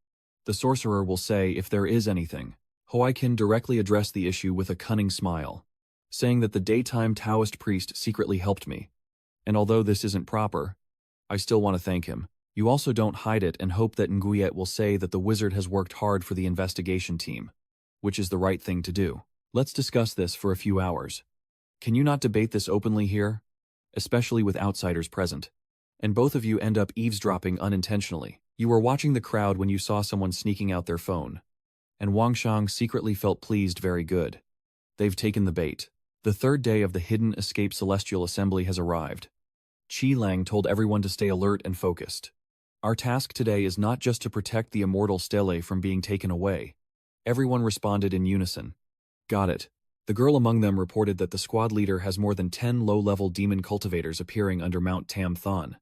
The sorcerer will say if there is anything. Hoai Kin directly addressed the issue with a cunning smile, saying that the daytime Taoist priest secretly helped me. And although this isn't proper, I still want to thank him. You also don't hide it and hope that Nguyet will say that the wizard has worked hard for the investigation team, which is the right thing to do. Let's discuss this for a few hours. Can you not debate this openly here? Especially with outsiders present. And both of you end up eavesdropping unintentionally. You were watching the crowd when you saw someone sneaking out their phone. And Wang Shang secretly felt pleased. Very good. They've taken the bait. The 3rd day of the Hidden Escape Celestial Assembly has arrived. Qi Lang told everyone to stay alert and focused. Our task today is not just to protect the immortal stele from being taken away. Everyone responded in unison. Got it. The girl among them reported that the squad leader has more than 10 low-level demon cultivators appearing under Mount Tam Thon.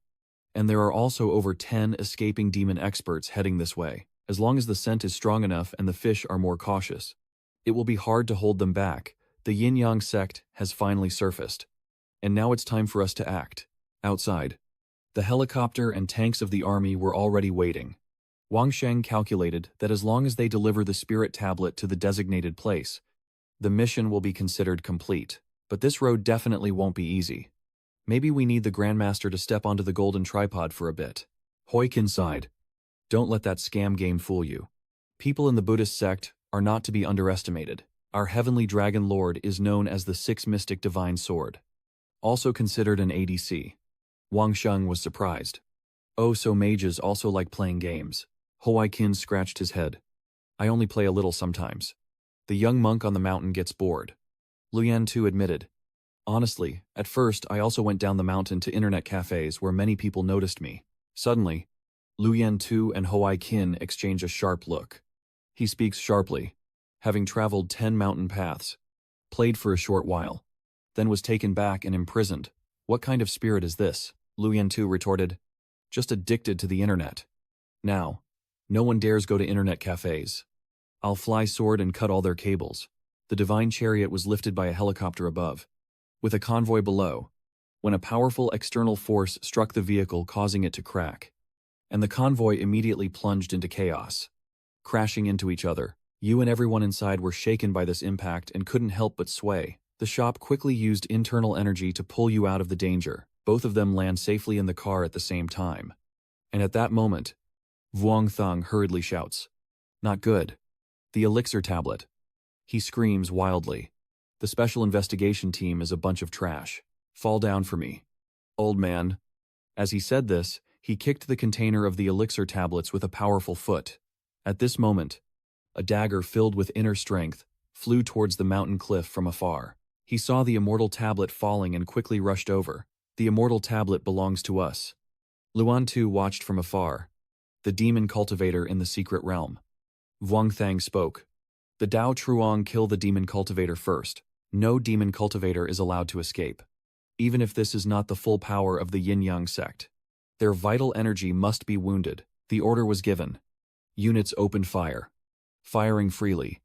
And there are also over 10 escaping demon experts heading this way. As long as the scent is strong enough and the fish are more cautious, it will be hard to hold them back. The Yinyang sect has finally surfaced. And now it's time for us to act. Outside, the helicopter and tanks of the army were already waiting. Wang Sheng calculated that as long as they deliver the spirit tablet to the designated place, the mission will be considered complete. But this road definitely won't be easy. Maybe we need the Grandmaster to step onto the golden tripod for a bit. Hoikin sighed. Don't let that scam game fool you. People in the Buddhist sect are not to be underestimated. Our Heavenly Dragon Lord is known as the 6 Mystic Divine Sword, also considered an ADC. Wang Sheng was surprised. Oh, so mages also like playing games. Hoai Kin scratched his head. I only play a little sometimes. The young monk on the mountain gets bored. Luyan too admitted. Honestly, at first I also went down the mountain to internet cafes where many people noticed me. Suddenly, Lu Yan-tu and Hoai Qin exchange a sharp look. He speaks sharply, having traveled 10 mountain paths, played for a short while, then was taken back and imprisoned. What kind of spirit is this? Lu Yan-tu retorted. Just addicted to the internet. Now, no one dares go to internet cafes. I'll fly sword and cut all their cables. The divine chariot was lifted by a helicopter above, with a convoy below, when a powerful external force struck the vehicle, causing it to crack, and the convoy immediately plunged into chaos, crashing into each other. You and everyone inside were shaken by this impact and couldn't help but sway. The shop quickly used internal energy to pull you out of the danger. Both of them land safely in the car at the same time. And at that moment, Vuong Thung hurriedly shouts, "Not good. The elixir tablet." He screams wildly. "The special investigation team is a bunch of trash. Fall down for me, old man." As he said this, he kicked the container of the elixir tablets with a powerful foot. At this moment, a dagger filled with inner strength flew towards the mountain cliff from afar. He saw the immortal tablet falling and quickly rushed over. "The immortal tablet belongs to us." Luan Tu watched from afar, the demon cultivator in the secret realm. Vuong Thang spoke. "The Dao Truong kill the demon cultivator first. No demon cultivator is allowed to escape, even if this is not the full power of the Yinyang sect. Their vital energy must be wounded." The order was given. Units opened fire, firing freely,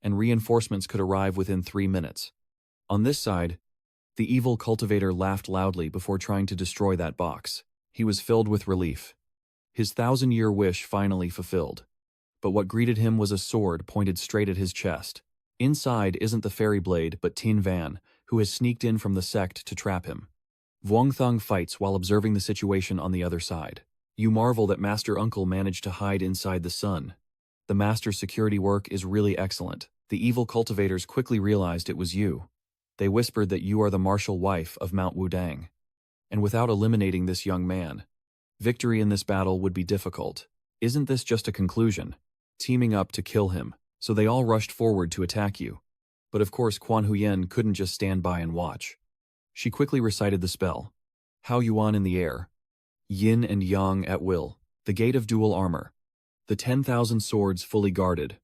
and reinforcements could arrive within 3 minutes. On this side, the evil cultivator laughed loudly before trying to destroy that box. He was filled with relief. His 1,000-year wish finally fulfilled. But what greeted him was a sword pointed straight at his chest. Inside isn't the fairy blade but Tin Van, who has sneaked in from the sect to trap him. Vuong Thung fights while observing the situation on the other side. You marvel that Master Uncle managed to hide inside the sun. The Master's security work is really excellent. The evil cultivators quickly realized it was you. They whispered that you are the martial wife of Mount Wudang. And without eliminating this young man, victory in this battle would be difficult. Isn't this just a conclusion? Teaming up to kill him. So they all rushed forward to attack you. But of course Quan Huyen couldn't just stand by and watch. She quickly recited the spell. Hao Yuan in the air. Yin and Yang at will. The gate of dual armor. The 10,000 swords fully guarded.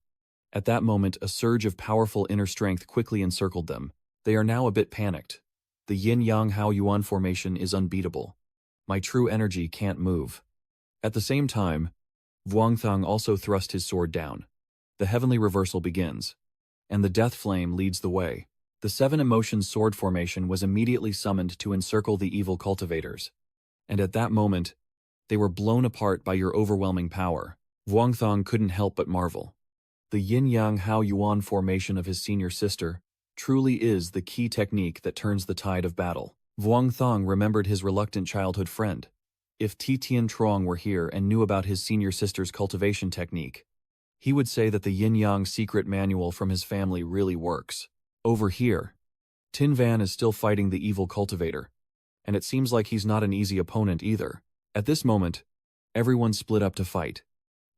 At that moment a surge of powerful inner strength quickly encircled them. They are now a bit panicked. The Yin-Yang Hao Yuan formation is unbeatable. My true energy can't move. At the same time, Vuong Thung also thrust his sword down. The heavenly reversal begins, and the death flame leads the way. The 7 emotions sword formation was immediately summoned to encircle the evil cultivators. And at that moment, they were blown apart by your overwhelming power. Vuong Thung couldn't help but marvel. The Yin-Yang Hao Yuan formation of his senior sister truly is the key technique that turns the tide of battle. Vuong Thong remembered his reluctant childhood friend. If Titian Trong were here and knew about his senior sister's cultivation technique, he would say that the Yin-Yang secret manual from his family really works. Over here, Tin Van is still fighting the evil cultivator, and it seems like he's not an easy opponent either. At this moment, everyone split up to fight,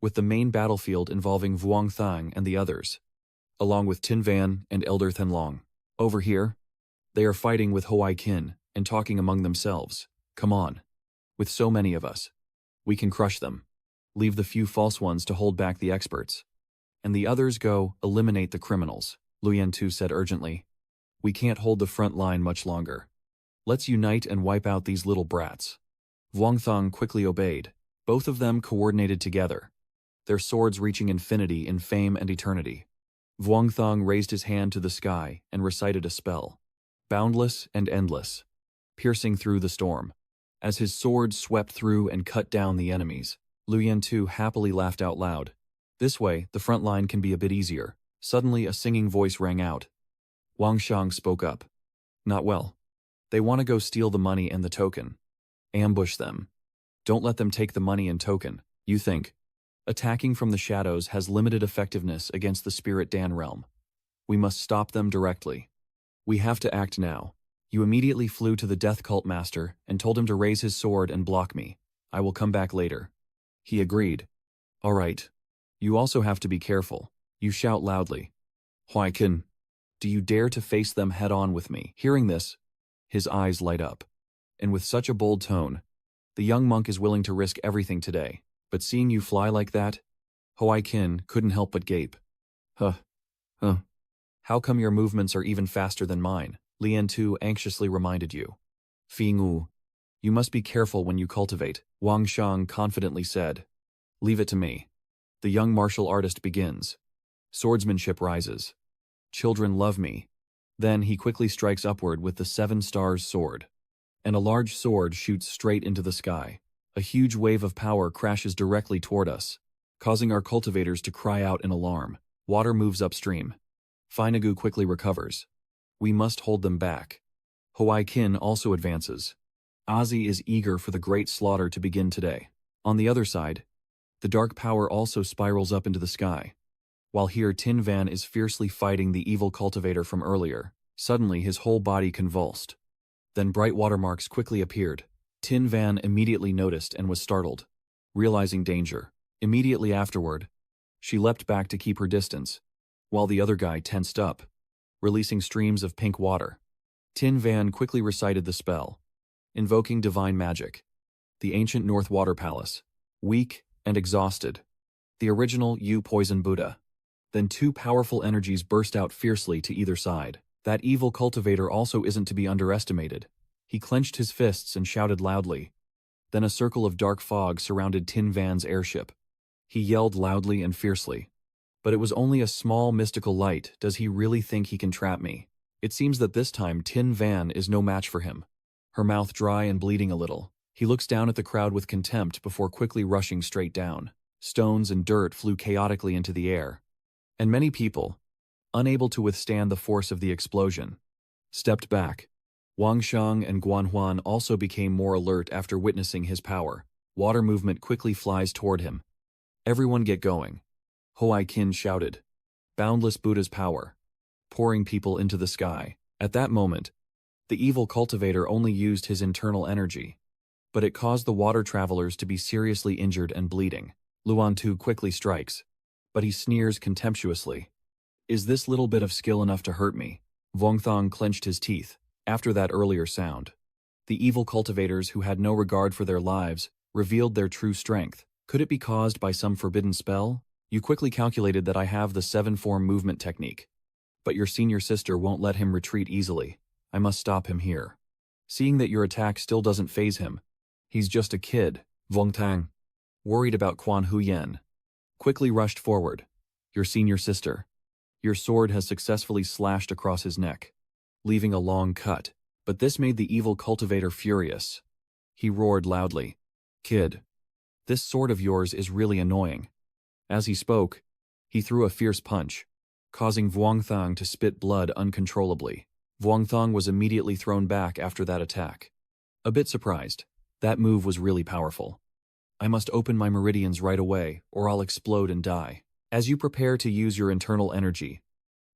with the main battlefield involving Vuong Thang and the others, along with Tin Van and Elder Thenlong. Over here, they are fighting with Hoai Qin and talking among themselves. Come on. With so many of us, we can crush them. Leave the few false ones to hold back the experts. And the others go eliminate the criminals, Lu Yan-tu said urgently. We can't hold the front line much longer. Let's unite and wipe out these little brats. Vuong Thong quickly obeyed. Both of them coordinated together, their swords reaching infinity in fame and eternity. Vuong Thong raised his hand to the sky and recited a spell, boundless and endless, piercing through the storm. As his sword swept through and cut down the enemies, Lu Yan-tu happily laughed out loud. This way, the front line can be a bit easier. Suddenly, a singing voice rang out. Wang Shang spoke up. Not well. They want to go steal the money and the token. Ambush them. Don't let them take the money and token. You think attacking from the shadows has limited effectiveness against the Spirit Dan realm. We must stop them directly. We have to act now. You immediately flew to the Death Cult Master and told him to raise his sword and block me. I will come back later. He agreed. All right. You also have to be careful. You shout loudly. Huai Qin, do you dare to face them head-on with me? Hearing this, His eyes light up. And with such a bold tone, the young monk is willing to risk everything today. But seeing you fly like that, Hoai-kin couldn't help but gape. Huh. Huh. How come your movements are even faster than mine? Lian Tu anxiously reminded you. Fingwu, you must be careful when you cultivate, Wang Shang confidently said. Leave it to me. The young martial artist begins. Swordsmanship rises. Children love me. Then he quickly strikes upward with the 7 stars sword. And a large sword shoots straight into the sky. A huge wave of power crashes directly toward us, causing our cultivators to cry out in alarm. Water moves upstream. Finagu quickly recovers. We must hold them back. Hoai-kin also advances. Ozzy is eager for the great slaughter to begin today. On the other side, the dark power also spirals up into the sky. While here Tin Van is fiercely fighting the evil cultivator from earlier. Suddenly his whole body convulsed. Then bright watermarks quickly appeared. Tin Van immediately noticed and was startled, realizing danger. Immediately afterward, she leapt back to keep her distance, while the other guy tensed up, releasing streams of pink water. Tin Van quickly recited the spell, invoking divine magic. The ancient North Water Palace, weak and exhausted. The original Yu Poison Buddha. Then 2 powerful energies burst out fiercely to either side. That evil cultivator also isn't to be underestimated. He clenched his fists and shouted loudly. Then a circle of dark fog surrounded Tin Van's airship. He yelled loudly and fiercely. But it was only a small mystical light. Does he really think he can trap me? It seems that this time Tin Van is no match for him. Her mouth dry and bleeding a little. He looks down at the crowd with contempt before quickly rushing straight down. Stones and dirt flew chaotically into the air. And many people, unable to withstand the force of the explosion, stepped back. Wang Shang and Guanhuan also became more alert after witnessing his power. Water movement quickly flies toward him. Everyone get going. Hoai-kin shouted. Boundless Buddha's power, pouring people into the sky. At that moment, the evil cultivator only used his internal energy, but it caused the water travelers to be seriously injured and bleeding. Luan Tu quickly strikes, but he sneers contemptuously. Is this little bit of skill enough to hurt me? Vongthong clenched his teeth. After that earlier sound, the evil cultivators who had no regard for their lives revealed their true strength. Could it be caused by some forbidden spell? You quickly calculated that I have the 7-form movement technique, but your senior sister won't let him retreat easily. I must stop him here. Seeing that your attack still doesn't faze him, he's just a kid. Vongtang, worried about Quan Huyen, quickly rushed forward. Your senior sister. Your sword has successfully slashed across his neck, leaving a long cut. But this made the evil cultivator furious. He roared loudly. Kid, this sword of yours is really annoying. As he spoke, he threw a fierce punch, causing Vuongthang to spit blood uncontrollably. Vuongthang was immediately thrown back after that attack. A bit surprised. That move was really powerful. I must open my meridians right away, or I'll explode and die. As you prepare to use your internal energy,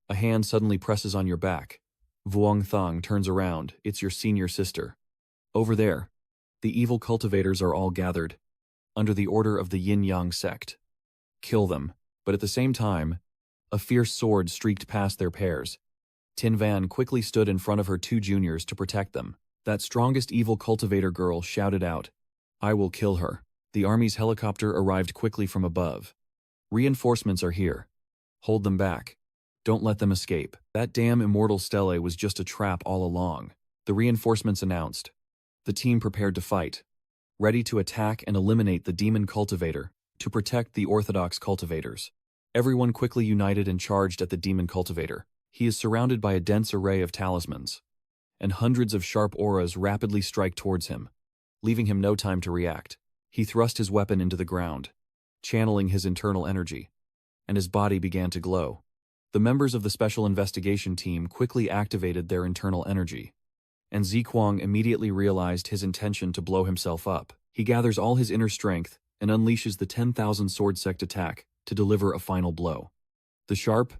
a hand suddenly presses on your back. Vuongthang turns around. It's your senior sister. Over there, the evil cultivators are all gathered, under the order of the Yinyang Sect. Kill them. But at the same time, a fierce sword streaked past their pairs. Tin Van quickly stood in front of her 2 juniors to protect them. That strongest evil cultivator girl shouted out, I will kill her. The army's helicopter arrived quickly from above. Reinforcements are here. Hold them back. Don't let them escape. That damn immortal stele was just a trap all along. The reinforcements announced. The team prepared to fight, ready to attack and eliminate the demon cultivator, to protect the orthodox cultivators. Everyone quickly united and charged at the demon cultivator. He is surrounded by a dense array of talismans, and hundreds of sharp auras rapidly strike towards him, leaving him no time to react. He thrust his weapon into the ground, channeling his internal energy, and his body began to glow. The members of the special investigation team quickly activated their internal energy, and Ziquang immediately realized his intention to blow himself up. He gathers all his inner strength and unleashes the 10,000 sword sect attack to deliver a final blow. The sharp,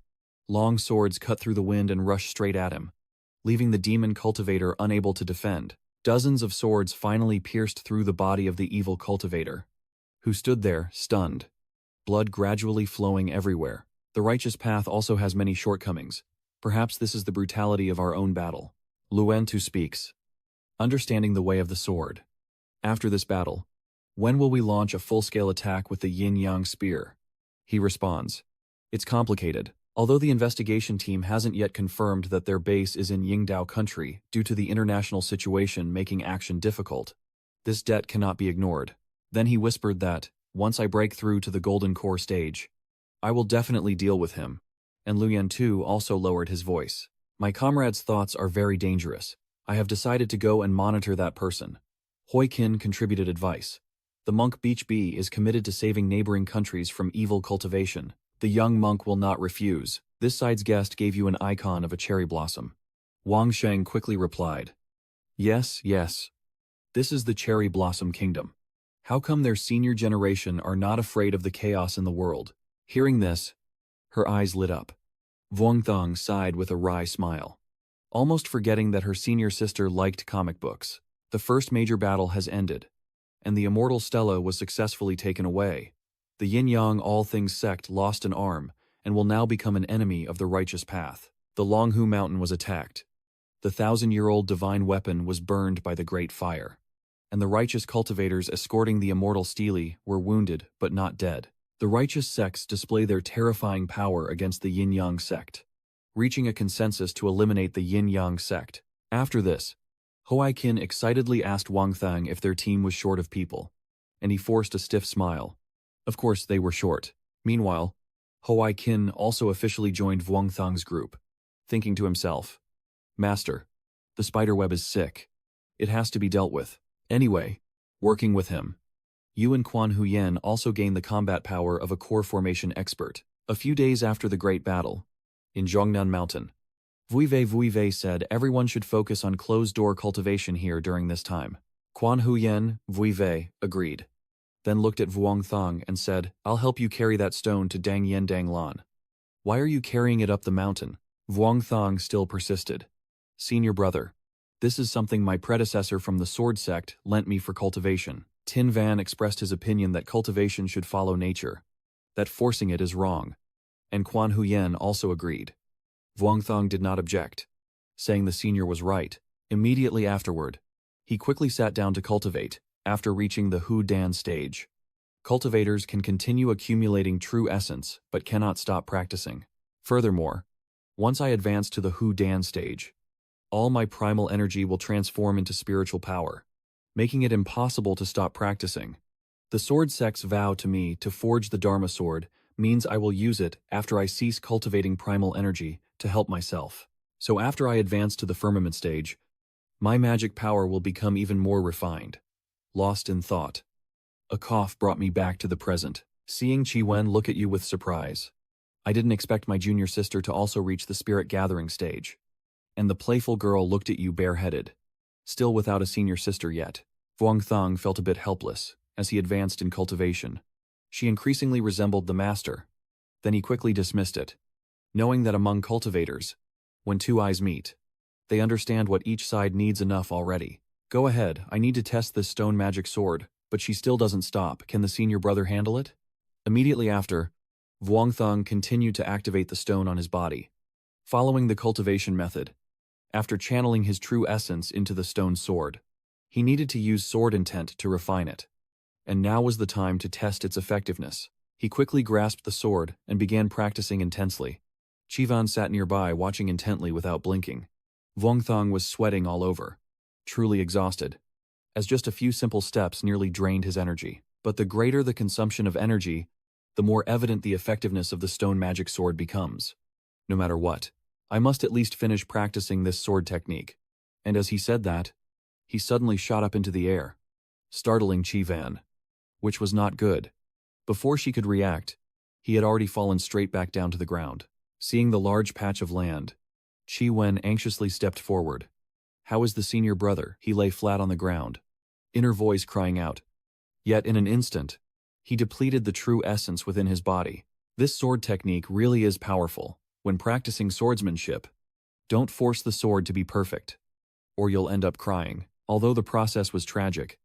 long swords cut through the wind and rush straight at him, leaving the demon cultivator unable to defend. Dozens of swords finally pierced through the body of the evil cultivator, who stood there, stunned, blood gradually flowing everywhere. The righteous path also has many shortcomings. Perhaps this is the brutality of our own battle. Luen Tu speaks. Understanding the way of the sword. After this battle, when will we launch a full-scale attack with the Yinyang spear? He responds. It's complicated. Although the investigation team hasn't yet confirmed that their base is in Yingdao country due to the international situation making action difficult, this debt cannot be ignored. Then he whispered that, once I break through to the Golden Core stage, I will definitely deal with him. And Luyan too also lowered his voice. My comrade's thoughts are very dangerous. I have decided to go and monitor that person. Hoi Qin contributed advice. The monk Beach Bee is committed to saving neighboring countries from evil cultivation. The young monk will not refuse. This side's guest gave you an icon of a cherry blossom. Wang Sheng quickly replied. Yes, yes. This is the cherry blossom kingdom. How come their senior generation are not afraid of the chaos in the world? Hearing this, her eyes lit up. Vuong Thong sighed with a wry smile. Almost forgetting that her senior sister liked comic books. The first major battle has ended, and the immortal Stella was successfully taken away. The Yinyang All Things Sect lost an arm, and will now become an enemy of the righteous path. The Longhu Mountain was attacked. The 1,000-year-old divine weapon was burned by the great fire. And the righteous cultivators escorting the immortal Steely were wounded but not dead. The righteous sects display their terrifying power against the Yinyang sect, reaching a consensus to eliminate the Yinyang sect. After this, Hoi Qin excitedly asked Wang Thang if their team was short of people, and he forced a stiff smile. Of course, they were short. Meanwhile, Hoi Qin also officially joined Vuong Thang's group, thinking to himself, Master, the spiderweb is sick. It has to be dealt with. Anyway, working with him, Yuan Quan Huyen also gained the combat power of a core formation expert. A few days after the Great Battle, in Zhongnan Mountain, Vuive said everyone should focus on closed-door cultivation here during this time. Quan Huyen, Vuive, agreed. Then looked at Vuong Thang and said, I'll help you carry that stone to Dang Yen Dang Lan. Why are you carrying it up the mountain? Vuong Thang still persisted. Senior brother, this is something my predecessor from the Sword Sect lent me for cultivation. Tin Van expressed his opinion that cultivation should follow nature, that forcing it is wrong. And Quan Huyen also agreed. Vuong Thang did not object, saying the senior was right. Immediately afterward, he quickly sat down to cultivate. After reaching the Hu Dan stage, cultivators can continue accumulating true essence but cannot stop practicing. Furthermore, once I advance to the Hu Dan stage, all my primal energy will transform into spiritual power, making it impossible to stop practicing. The sword sects vow to me to forge the Dharma sword means I will use it after I cease cultivating primal energy to help myself. So after I advance to the firmament stage, my magic power will become even more refined. Lost in thought. A cough brought me back to the present. Seeing Qi Wen look at you with surprise. I didn't expect my junior sister to also reach the spirit gathering stage. And the playful girl looked at you bareheaded, still without a senior sister yet. Vuong Thang felt a bit helpless as he advanced in cultivation. She increasingly resembled the master. Then he quickly dismissed it, knowing that among cultivators, when two eyes meet, they understand what each side needs enough already. Go ahead, I need to test this stone magic sword, but she still doesn't stop. Can the senior brother handle it? Immediately after, Vuong Thang continued to activate the stone on his body, following the cultivation method. After channeling his true essence into the stone sword, he needed to use sword intent to refine it. And now was the time to test its effectiveness. He quickly grasped the sword and began practicing intensely. Chivan sat nearby watching intently without blinking. Vuong Thang was sweating all over, truly exhausted, as just a few simple steps nearly drained his energy. But the greater the consumption of energy, the more evident the effectiveness of the stone magic sword becomes. No matter what, I must at least finish practicing this sword technique. And as he said that, he suddenly shot up into the air, startling Qi Van, which was not good. Before she could react, he had already fallen straight back down to the ground. Seeing the large patch of land, Qi Wen anxiously stepped forward. How is the senior brother? He lay flat on the ground, inner voice crying out. Yet in an instant, he depleted the true essence within his body. This sword technique really is powerful. When practicing swordsmanship, don't force the sword to be perfect, or you'll end up crying. Although the process was tragic,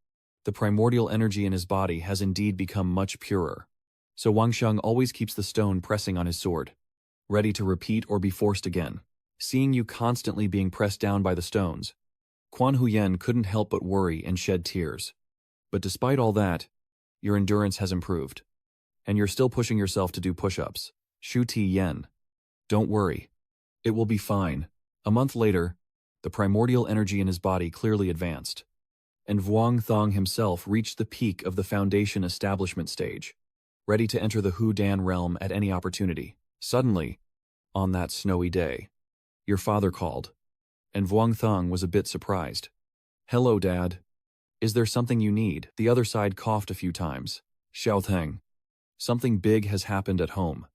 the primordial energy in his body has indeed become much purer. So Wang Sheng always keeps the stone pressing on his sword, ready to repeat or be forced again. Seeing you constantly being pressed down by the stones, Quan Huyen couldn't help but worry and shed tears. But despite all that, your endurance has improved. And you're still pushing yourself to do push-ups. Shu Ti Yen. Don't worry. It will be fine. A month later, the primordial energy in his body clearly advanced. And Vuong Thong himself reached the peak of the Foundation establishment stage, ready to enter the Hu Dan realm at any opportunity. Suddenly, on that snowy day, your father called, and Vuong Thong was a bit surprised. Hello, Dad. Is there something you need? The other side coughed a few times. Xiao Theng. Something big has happened at home.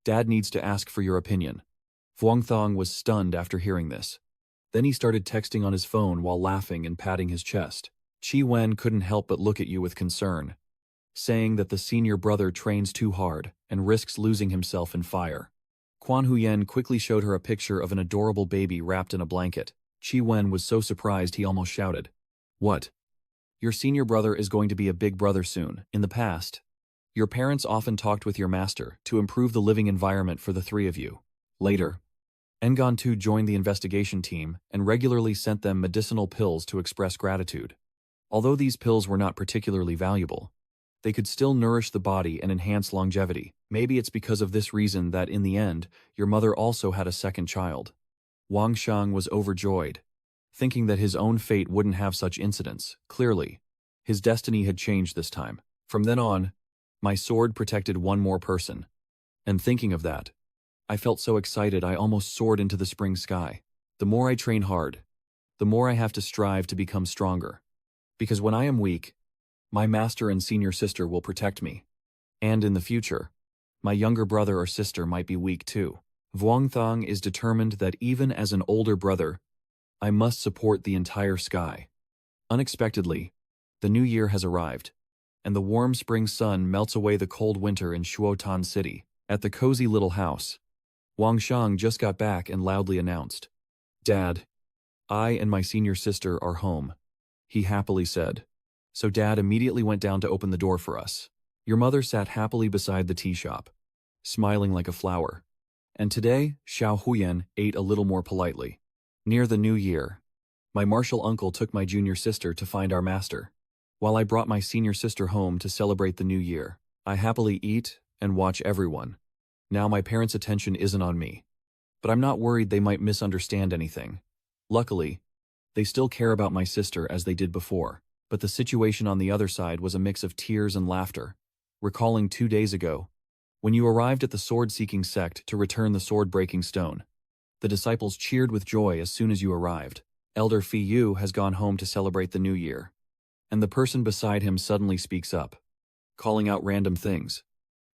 Dad needs to ask for your opinion. Vuong Thong was stunned after hearing this. Then he started texting on his phone while laughing and patting his chest. Chi Wen couldn't help but look at you with concern, saying that the senior brother trains too hard and risks losing himself in fire. Quan Huyen quickly showed her a picture of an adorable baby wrapped in a blanket. Chi Wen was so surprised he almost shouted. What? Your senior brother is going to be a big brother soon. In the past, your parents often talked with your master to improve the living environment for the three of you. Later, Ngon Tu joined the investigation team and regularly sent them medicinal pills to express gratitude. Although these pills were not particularly valuable, they could still nourish the body and enhance longevity. Maybe it's because of this reason that in the end, your mother also had a second child. Wang Shang was overjoyed, thinking that his own fate wouldn't have such incidents. Clearly, his destiny had changed this time. From then on, my sword protected one more person. And thinking of that, I felt so excited I almost soared into the spring sky. The more I train hard, the more I have to strive to become stronger. Because when I am weak, my master and senior sister will protect me. And in the future, my younger brother or sister might be weak too. Vuong Thong is determined that even as an older brother, I must support the entire sky. Unexpectedly, the new year has arrived, and the warm spring sun melts away the cold winter in Shuotan City. At the cozy little house, Wang Shang just got back and loudly announced, Dad, I and my senior sister are home, he happily said. So Dad immediately went down to open the door for us. Your mother sat happily beside the tea shop, smiling like a flower. And today, Xiao Huyen ate a little more politely. Near the new year, my martial uncle took my junior sister to find our master. While I brought my senior sister home to celebrate the new year, I happily eat and watch everyone. Now my parents' attention isn't on me. But I'm not worried they might misunderstand anything. Luckily, they still care about my sister as they did before. But the situation on the other side was a mix of tears and laughter. Recalling 2 days ago, when you arrived at the sword-seeking sect to return the sword-breaking stone, the disciples cheered with joy as soon as you arrived. Elder Fi Yu has gone home to celebrate the new year. And the person beside him suddenly speaks up, calling out random things.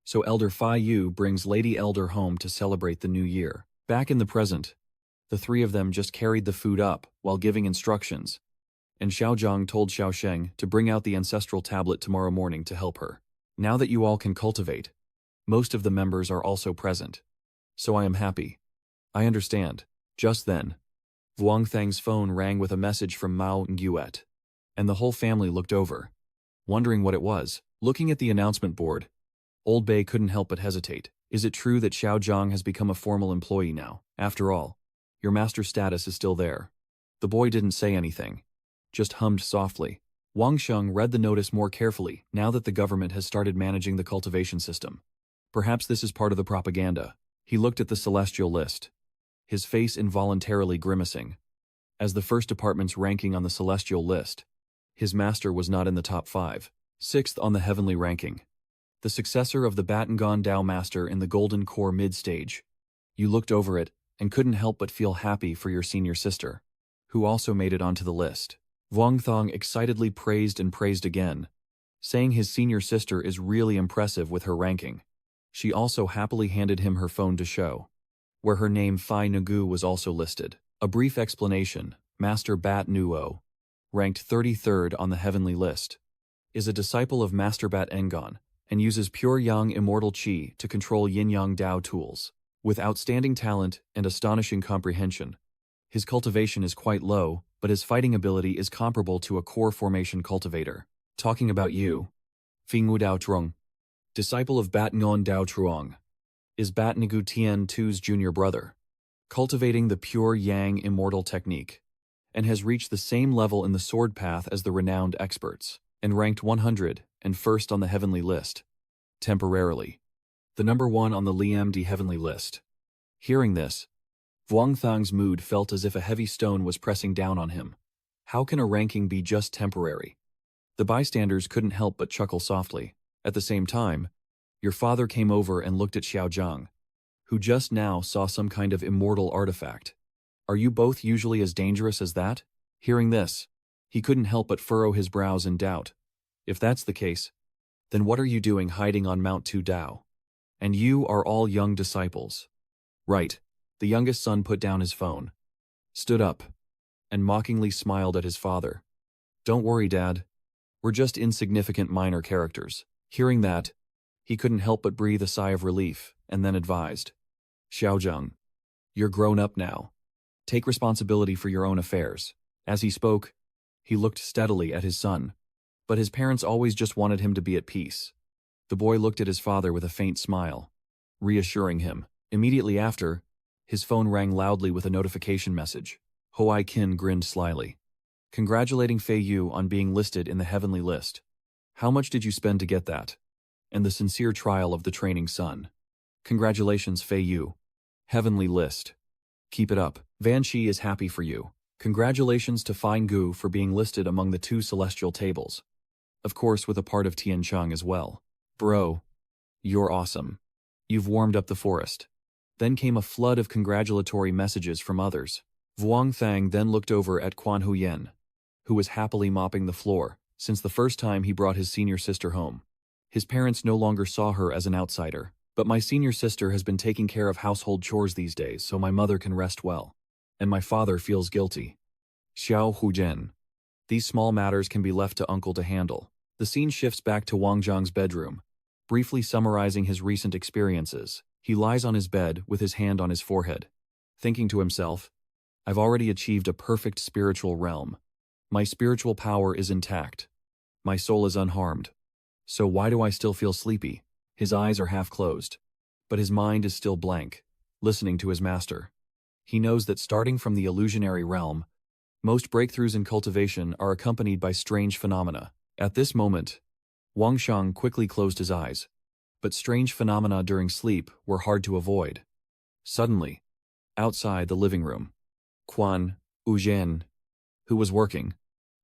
So Elder Fi Yu brings Lady Elder home to celebrate the new year. Back in the present, the three of them just carried the food up while giving instructions, and Xiao Zhang told Xiao Sheng to bring out the ancestral tablet tomorrow morning to help her. Now that you all can cultivate, most of the members are also present. So I am happy. I understand. Just then, Vuong Thang's phone rang with a message from Mao Nguet, and the whole family looked over, wondering what it was. Looking at the announcement board, Old Bei couldn't help but hesitate. Is it true that Xiao Zhang has become a formal employee now? After all, your master's status is still there. The boy didn't say anything, just hummed softly. Wang Sheng read the notice more carefully now that the government has started managing the cultivation system. Perhaps this is part of the propaganda. He looked at the celestial list, his face involuntarily grimacing. As the first department's ranking on the celestial list, his master was not in the top 5, 6th on the heavenly ranking. The successor of the Batangon Dao Master in the Golden Core mid-stage. You looked over it and couldn't help but feel happy for your senior sister, who also made it onto the list. Vuong Thong excitedly praised and praised again, saying his senior sister is really impressive with her ranking. She also happily handed him her phone to show, where her name Phi Nagu was also listed. A brief explanation: Master Bat Nuo, ranked 33rd on the heavenly list, is a disciple of Master Bat Ngon, and uses pure yang immortal qi to control Yinyang Dao tools. With outstanding talent and astonishing comprehension, his cultivation is quite low, but his fighting ability is comparable to a core formation cultivator. Talking about you, Fingwu Dao Trung, disciple of Bat Ngon Dao Truong, is Bat Nagu Tian Tu's junior brother, cultivating the pure yang immortal technique, and has reached the same level in the sword path as the renowned experts, and ranked 101st on the heavenly list. Temporarily. The number 1 on the Liam heavenly list. Hearing this, Vuong Thang's mood felt as if a heavy stone was pressing down on him. How can a ranking be just temporary? The bystanders couldn't help but chuckle softly. At the same time, your father came over and looked at Xiaozhang, who just now saw some kind of immortal artifact. Are you both usually as dangerous as that? Hearing this, he couldn't help but furrow his brows in doubt. If that's the case, then what are you doing hiding on Mount Tu Dao? And you are all young disciples. Right. The youngest son put down his phone, stood up, and mockingly smiled at his father. Don't worry, Dad. We're just insignificant minor characters. Hearing that, he couldn't help but breathe a sigh of relief, and then advised. Xiaozhang, you're grown up now. Take responsibility for your own affairs. As he spoke, he looked steadily at his son, but his parents always just wanted him to be at peace. The boy looked at his father with a faint smile, reassuring him. Immediately after, his phone rang loudly with a notification message. Hoai Kin grinned slyly, congratulating Fei Yu on being listed in the heavenly list. How much did you spend to get that? And the sincere trial of the training son. Congratulations, Fei Yu. Heavenly list. Keep it up. Van Shi is happy for you. Congratulations to Fine Gu for being listed among the 2 celestial tables. Of course, with a part of Tian Cheng as well. Bro, you're awesome. You've warmed up the forest. Then came a flood of congratulatory messages from others. Vuong Thang then looked over at Quan Huyen, who was happily mopping the floor, since the first time he brought his senior sister home. His parents no longer saw her as an outsider, but my senior sister has been taking care of household chores these days so my mother can rest well. And my father feels guilty. Xiao Hujian. These small matters can be left to uncle to handle. The scene shifts back to Wang Zhang's bedroom. Briefly summarizing his recent experiences, he lies on his bed with his hand on his forehead, thinking to himself, I've already achieved a perfect spiritual realm. My spiritual power is intact. My soul is unharmed. So why do I still feel sleepy? His eyes are half closed, but his mind is still blank, listening to his master. He knows that starting from the illusionary realm, most breakthroughs in cultivation are accompanied by strange phenomena. At this moment, Wang Shang quickly closed his eyes, but strange phenomena during sleep were hard to avoid. Suddenly, outside the living room, Quan Huyen, who was working,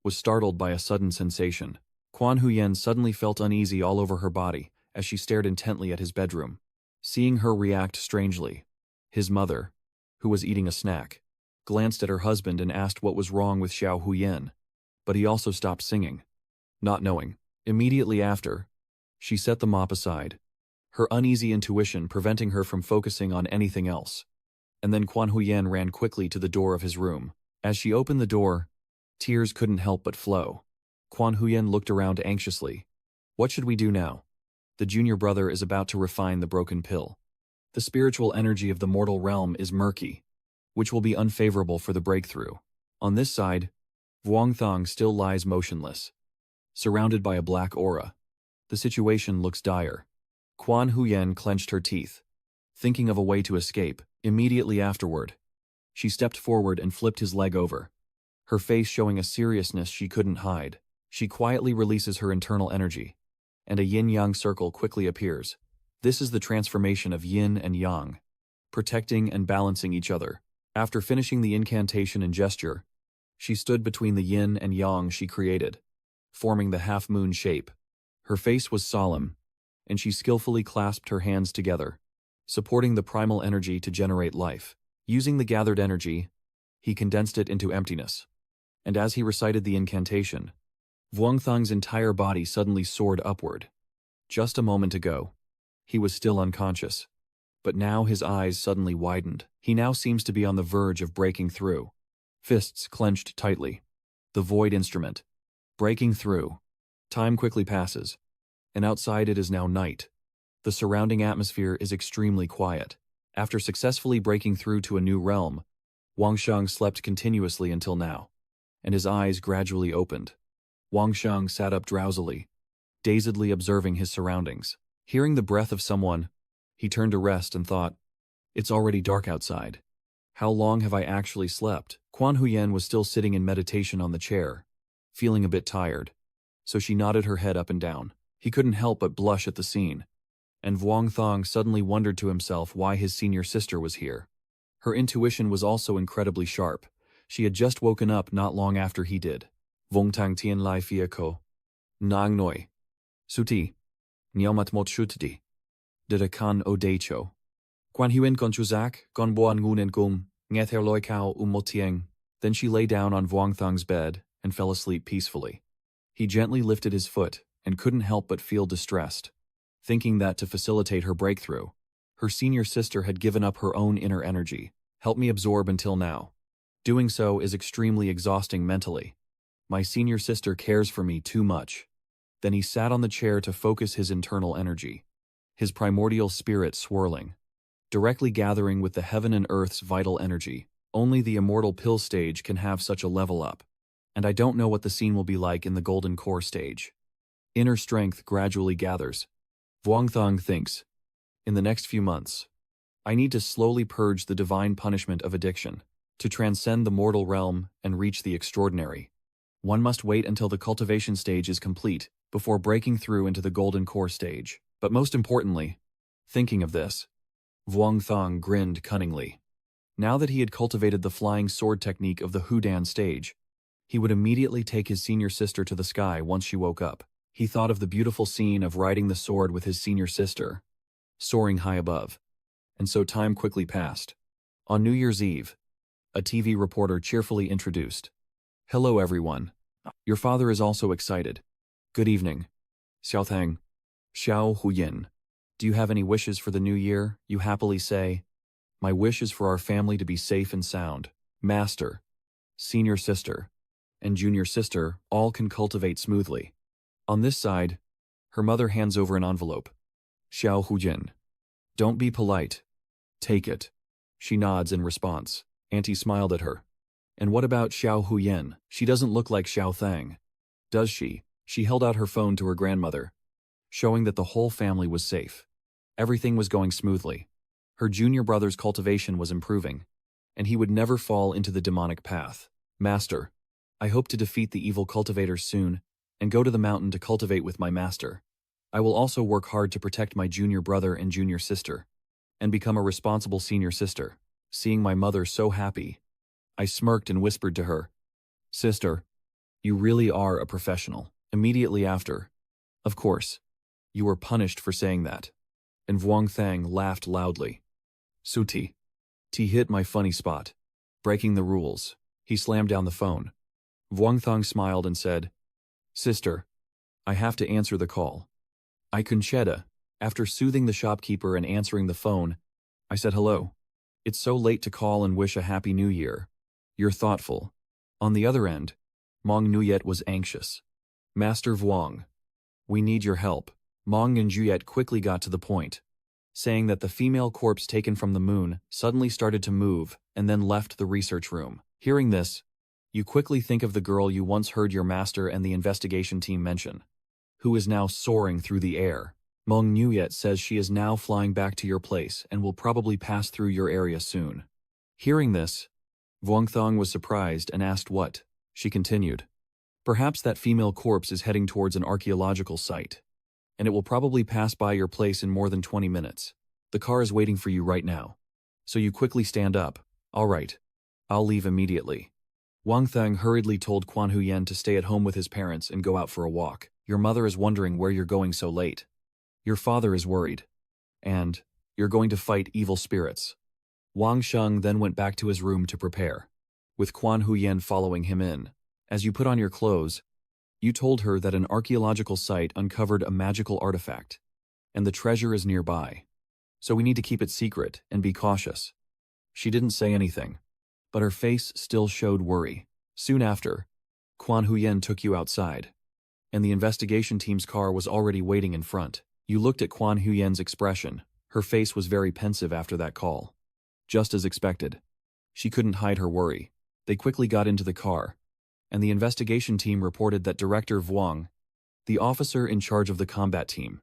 was startled by a sudden sensation. Quan Huyen suddenly felt uneasy all over her body as she stared intently at his bedroom. Seeing her react strangely, his mother, who was eating a snack, glanced at her husband and asked what was wrong with Xiao Huyen, but he also stopped singing, not knowing. Immediately after, she set the mop aside, her uneasy intuition preventing her from focusing on anything else. And then Quan Huyen ran quickly to the door of his room. As she opened the door, tears couldn't help but flow. Quan Huyen looked around anxiously. What should we do now? The junior brother is about to refine the broken pill. The spiritual energy of the mortal realm is murky, which will be unfavorable for the breakthrough. On this side, Vuong Thang still lies motionless, surrounded by a black aura. The situation looks dire. Quan Huyen clenched her teeth, thinking of a way to escape. Immediately afterward, she stepped forward and flipped his leg over, her face showing a seriousness she couldn't hide. She quietly releases her internal energy, and a yin-yang circle quickly appears. This is the transformation of yin and yang, protecting and balancing each other. After finishing the incantation and gesture, she stood between the yin and yang she created, forming the half-moon shape. Her face was solemn, and she skillfully clasped her hands together, supporting the primal energy to generate life. Using the gathered energy, he condensed it into emptiness. And as he recited the incantation, Vuong Thang's entire body suddenly soared upward. Just a moment ago, he was still unconscious, but now his eyes suddenly widened. He now seems to be on the verge of breaking through. Fists clenched tightly. The void instrument. Breaking through. Time quickly passes, and outside it is now night. The surrounding atmosphere is extremely quiet. After successfully breaking through to a new realm, Wang Shang slept continuously until now, and his eyes gradually opened. Wang Shang sat up drowsily, dazedly observing his surroundings. Hearing the breath of someone, he turned to rest and thought, it's already dark outside. How long have I actually slept? Quan Huyen was still sitting in meditation on the chair, feeling a bit tired. So she nodded her head up and down. He couldn't help but blush at the scene. And Vuong Thong suddenly wondered to himself why his senior sister was here. Her intuition was also incredibly sharp. She had just woken up not long after he did. Vuong Tang Tien Lai Fia Ko. Nang Noi. Suti. Niamat Mot Shutdi. Dida Kan O Decho. Quan Huyen Kon Chuzak, Gon Buan Ngun and Gum, Ngether Loi Kao Motieng. Then she lay down on Vuong Thong's bed and fell asleep peacefully. He gently lifted his foot and couldn't help but feel distressed, thinking that to facilitate her breakthrough, her senior sister had given up her own inner energy, helped me absorb until now. Doing so is extremely exhausting mentally. My senior sister cares for me too much. Then he sat on the chair to focus his internal energy, his primordial spirit swirling, directly gathering with the heaven and earth's vital energy. Only the immortal pill stage can have such a level up. And I don't know what the scene will be like in the golden core stage. Inner strength gradually gathers. Vuong Thong thinks, in the next few months, I need to slowly purge the divine punishment of addiction, to transcend the mortal realm and reach the extraordinary. One must wait until the cultivation stage is complete before breaking through into the golden core stage. But most importantly, thinking of this, Vuong Thong grinned cunningly. Now that he had cultivated the flying sword technique of the Hudan stage, he would immediately take his senior sister to the sky once she woke up. He thought of the beautiful scene of riding the sword with his senior sister, soaring high above. And so time quickly passed. On New Year's Eve, a TV reporter cheerfully introduced, "Hello everyone. Your father is also excited. Good evening. Xiao Thang. Xiao Huyin. Do you have any wishes for the new year?" You happily say, "My wish is for our family to be safe and sound. Master, senior sister, and junior sister all can cultivate smoothly." On this side, her mother hands over an envelope. "Xiao Hujin. Don't be polite. Take it." She nods in response. Auntie smiled at her. "And what about Xiao Huyen? She doesn't look like Xiao Thang. Does she?" She held out her phone to her grandmother, showing that the whole family was safe. Everything was going smoothly. Her junior brother's cultivation was improving, and he would never fall into the demonic path. "Master, I hope to defeat the evil cultivators soon and go to the mountain to cultivate with my master. I will also work hard to protect my junior brother and junior sister, and become a responsible senior sister." Seeing my mother so happy, I smirked and whispered to her, "Sister, you really are a professional." Immediately after, "Of course, you were punished for saying that." And Vuong Thang laughed loudly. "Suti. T hit my funny spot. Breaking the rules." He slammed down the phone. Vuong Thang smiled and said, "Sister, I have to answer the call." I Kuncheda. After soothing the shopkeeper and answering the phone, I said hello. "It's so late to call and wish a happy new year. You're thoughtful." On the other end, Mong Nuyet was anxious. "Master Vuong, we need your help." Mong and Juyet quickly got to the point, saying that the female corpse taken from the moon suddenly started to move and then left the research room. Hearing this, you quickly think of the girl you once heard your master and the investigation team mention, who is now soaring through the air. Mong Nuyet says she is now flying back to your place and will probably pass through your area soon. Hearing this, Vuong Thong was surprised and asked what. She continued, "Perhaps that female corpse is heading towards an archaeological site, and it will probably pass by your place in more than 20 minutes. The car is waiting for you right now." So you quickly stand up. "All right, I'll leave immediately." Wang Thang hurriedly told Quan Huyen to stay at home with his parents and go out for a walk. "Your mother is wondering where you're going so late. Your father is worried. And you're going to fight evil spirits." Wang Sheng then went back to his room to prepare, with Quan Huyen following him in. "As you put on your clothes, you told her that an archaeological site uncovered a magical artifact, and the treasure is nearby. So we need to keep it secret and be cautious." She didn't say anything, but her face still showed worry. Soon after, Quan Huyen took you outside, and the investigation team's car was already waiting in front. You looked at Quan Huyen's expression. Her face was very pensive after that call. Just as expected. She couldn't hide her worry. They quickly got into the car, and the investigation team reported that Director Vuong, the officer in charge of the combat team,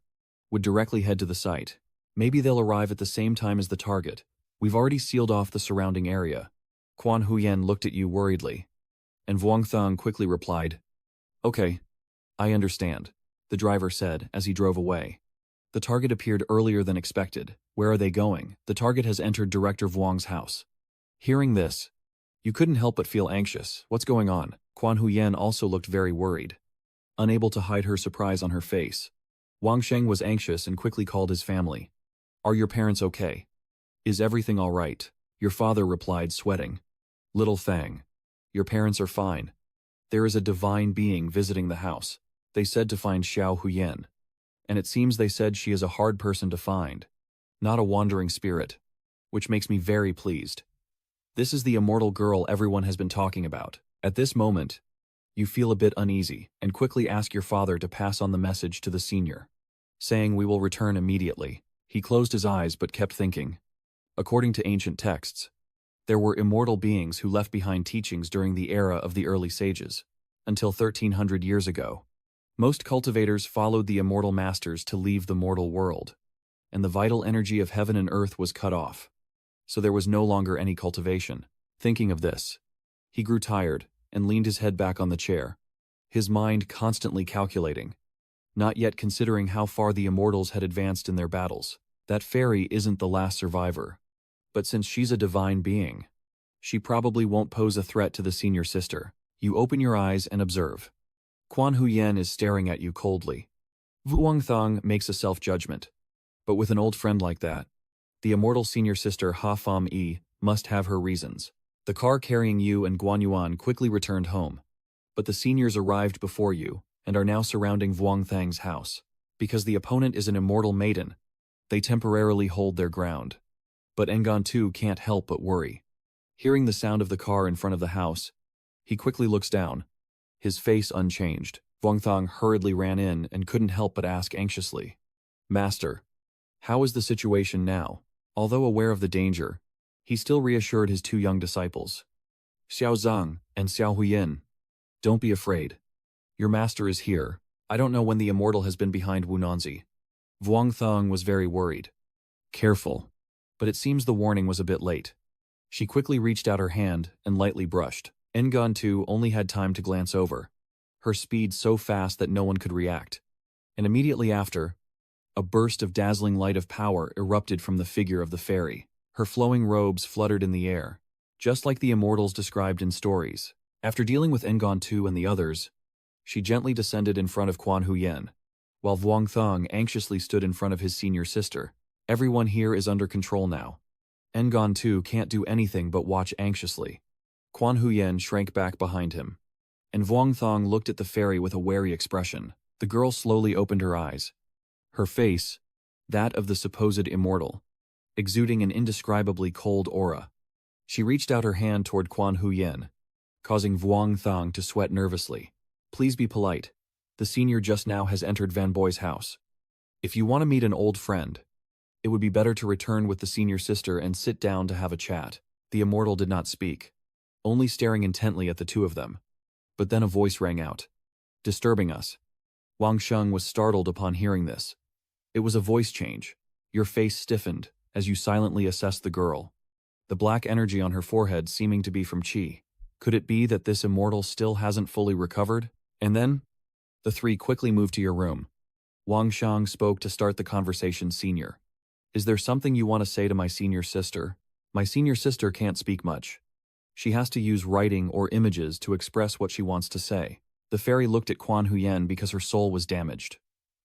would directly head to the site. Maybe they'll arrive at the same time as the target, We've already sealed off the surrounding area. Quan Huyen looked at you worriedly. And Vuong Thong quickly replied, Okay, I understand, the driver said as he drove away. The target appeared earlier than expected. Where are they going? The target has entered Director Vuong's house. Hearing this, you couldn't help but feel anxious. What's going on? Quan Huyen also looked very worried, unable to hide her surprise on her face. Wang Sheng was anxious and quickly called his family. Are your parents okay? Is everything all right? Your father replied, sweating. Little Fang, your parents are fine. There is a divine being visiting the house. They said to find Xiao Huyen. And it seems they said she is a hard person to find, not a wandering spirit, which makes me very pleased. This is the immortal girl everyone has been talking about. At this moment, you feel a bit uneasy and quickly ask your father to pass on the message to the senior, saying we will return immediately. He closed his eyes but kept thinking. According to ancient texts, there were immortal beings who left behind teachings during the era of the early sages, until 1300 years ago. Most cultivators followed the immortal masters to leave the mortal world, and the vital energy of heaven and earth was cut off, so there was no longer any cultivation. Thinking of this, he grew tired and leaned his head back on the chair, his mind constantly calculating, not yet considering how far the immortals had advanced in their battles. That fairy isn't the last survivor, but since she's a divine being, she probably won't pose a threat to the senior sister. You open your eyes and observe. Quan Huyen is staring at you coldly. Vuong Thong makes a self-judgment, but with an old friend like that, the immortal senior sister Ha Fam Yi must have her reasons. The car carrying you and Guan Yuan quickly returned home, but the seniors arrived before you and are now surrounding Vuong Thang's house. Because the opponent is an immortal maiden, they temporarily hold their ground. But Ngan too can't help but worry. Hearing the sound of the car in front of the house, he quickly looks down, his face unchanged. Vuong Thang hurriedly ran in and couldn't help but ask anxiously, Master, how is the situation now? Although aware of the danger, he still reassured his two young disciples, Xiao Zhang and Xiao Huyin. Don't be afraid. Your master is here. I don't know when the immortal has been behind Wunanzi. Vuong Thang was very worried. Careful. But it seems the warning was a bit late. She quickly reached out her hand and lightly brushed. Ngan too only had time to glance over, her speed so fast that no one could react. And immediately after, a burst of dazzling light of power erupted from the figure of the fairy. Her flowing robes fluttered in the air, just like the immortals described in stories. After dealing with Ngan Tu and the others, she gently descended in front of Quan Huyen, while Vuong Thang anxiously stood in front of his senior sister. Everyone here is under control now. Ngan Tu can't do anything but watch anxiously. Quan Huyen shrank back behind him, and Vuong Thang looked at the fairy with a wary expression. The girl slowly opened her eyes. Her face, that of the supposed immortal, exuding an indescribably cold aura. She reached out her hand toward Quan Huyen, causing Vuong Thang to sweat nervously. Please be polite. The senior just now has entered Van Boy's house. If you want to meet an old friend, it would be better to return with the senior sister and sit down to have a chat. The immortal did not speak, only staring intently at the two of them. But then a voice rang out, disturbing us. Wang Sheng was startled upon hearing this. It was a voice change. Your face stiffened as you silently assessed the girl, the black energy on her forehead seeming to be from qi. Could it be that this immortal still hasn't fully recovered? And then, the three quickly moved to your room. Wang Sheng spoke to start the conversation. Senior, is there something you want to say to my senior sister? My senior sister can't speak much. She has to use writing or images to express what she wants to say. The fairy looked at Quan Huyen because her soul was damaged.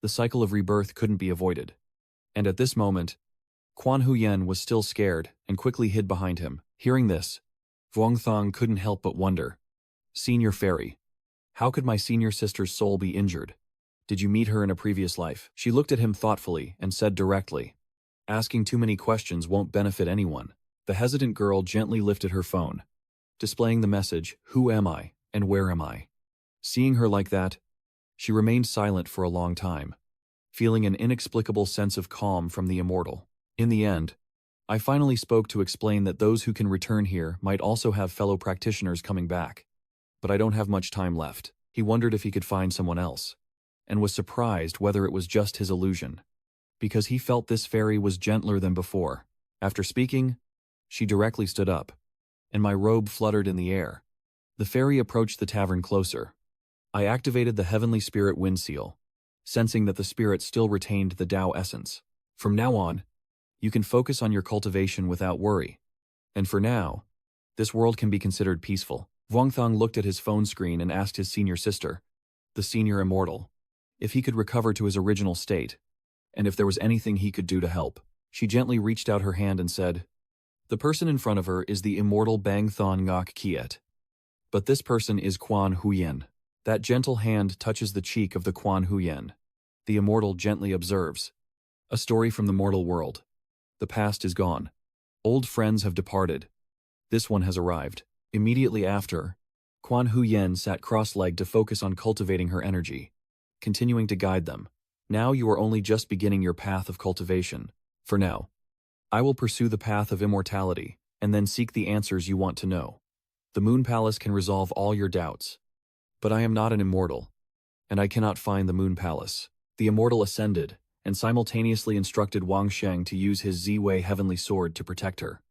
The cycle of rebirth couldn't be avoided. And at this moment, Quan Huyen was still scared and quickly hid behind him. Hearing this, Vuong Thang couldn't help but wonder. Senior fairy, how could my senior sister's soul be injured? Did you meet her in a previous life? She looked at him thoughtfully and said directly, asking too many questions won't benefit anyone. The hesitant girl gently lifted her phone, displaying the message, who am I and where am I? Seeing her like that, she remained silent for a long time, feeling an inexplicable sense of calm from the immortal. In the end, I finally spoke to explain that those who can return here might also have fellow practitioners coming back. But I don't have much time left. He wondered if he could find someone else, and was surprised whether it was just his illusion, because he felt this fairy was gentler than before. After speaking, She directly stood up, and my robe fluttered in the air. The fairy approached the tavern closer. I activated the heavenly spirit wind seal, sensing that the spirit still retained the Tao essence. From now on, you can focus on your cultivation without worry. And for now, this world can be considered peaceful. Vuongthong looked at his phone screen and asked his senior sister, the senior immortal, if he could recover to his original state, and if there was anything he could do to help. She gently reached out her hand and said, "The person in front of her is the immortal Bang Thon Ngok Kiet. But this person is Quan Huyen." That gentle hand touches the cheek of the Quan Huyen. The immortal gently observes. A story from the mortal world. The past is gone. Old friends have departed. This one has arrived. Immediately after, Quan Huyen sat cross-legged to focus on cultivating her energy, continuing to guide them. Now you are only just beginning your path of cultivation. For now, I will pursue the path of immortality, and then seek the answers you want to know. The Moon Palace can resolve all your doubts. But I am not an immortal, and I cannot find the Moon Palace. The immortal ascended, and simultaneously instructed Wang Sheng to use his Ziwei heavenly sword to protect her,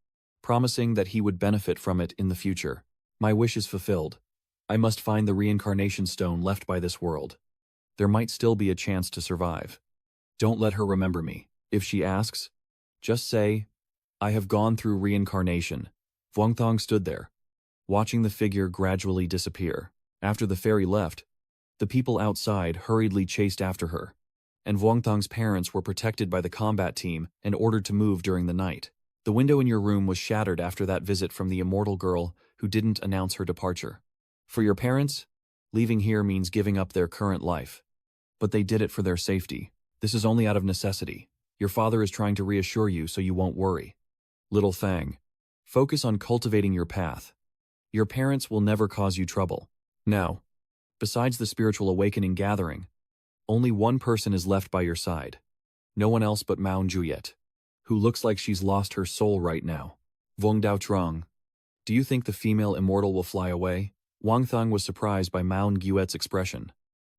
promising that he would benefit from it in the future. My wish is fulfilled. I must find the reincarnation stone left by this world. There might still be a chance to survive. Don't let her remember me. If she asks, just say, I have gone through reincarnation. Vuongthong stood there, watching the figure gradually disappear. After the fairy left, the people outside hurriedly chased after her, and Vuongthong's parents were protected by the combat team and ordered to move during the night. The window in your room was shattered after that visit from the immortal girl who didn't announce her departure. For your parents, leaving here means giving up their current life. But they did it for their safety. This is only out of necessity. Your father is trying to reassure you so you won't worry. Little Fang, focus on cultivating your path. Your parents will never cause you trouble. Now, besides the spiritual awakening gathering, only one person is left by your side. No one else but Mao Juliet, who looks like she's lost her soul right now. Vuong Dao Trong, do you think the female immortal will fly away? Wang Thong was surprised by Mao Nguet's expression.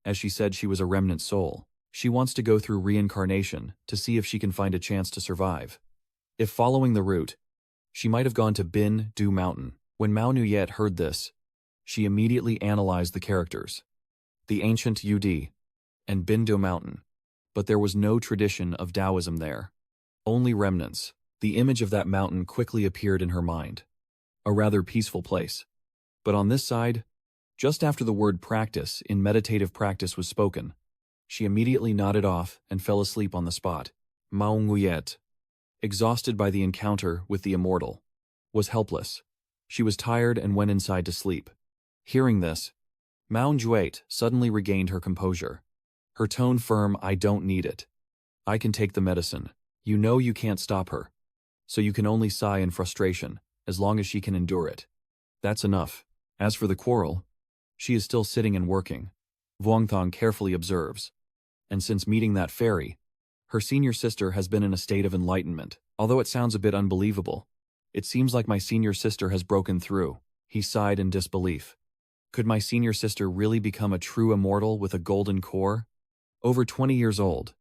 As she said, she was a remnant soul. She wants to go through reincarnation to see if she can find a chance to survive. If following the route, she might have gone to Bin Du Mountain. When Mao Nguet heard this, she immediately analyzed the characters. The ancient Ud and Bin Du Mountain. But there was no tradition of Taoism there. Only remnants. The image of that mountain quickly appeared in her mind. A rather peaceful place. But on this side, just after the word practice in meditative practice was spoken, she immediately nodded off and fell asleep on the spot. Mao Nguet, exhausted by the encounter with the immortal, was helpless. She was tired and went inside to sleep. Hearing this, Mao Nguet suddenly regained her composure. Her tone firm, I don't need it. I can take the medicine. You know you can't stop her. So you can only sigh in frustration, as long as she can endure it. That's enough. As for the quarrel, she is still sitting and working. Vuongthong carefully observes. And since meeting that fairy, her senior sister has been in a state of enlightenment. Although it sounds a bit unbelievable, it seems like my senior sister has broken through. He sighed in disbelief. Could my senior sister really become a true immortal with a golden core? Over 20 years old.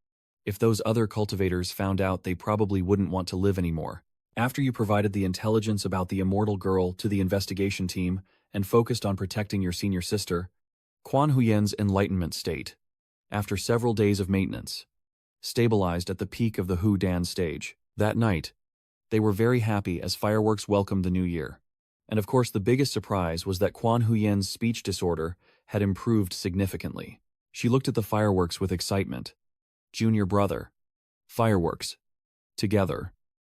If those other cultivators found out, they probably wouldn't want to live anymore. After you provided the intelligence about the immortal girl to the investigation team and focused on protecting your senior sister, Quan Huyen's enlightenment state, after several days of maintenance, stabilized at the peak of the Hu Dan stage. That night, they were very happy as fireworks welcomed the new year. And of course the biggest surprise was that Quan Huyen's speech disorder had improved significantly. She looked at the fireworks with excitement. Junior brother. Fireworks. Together.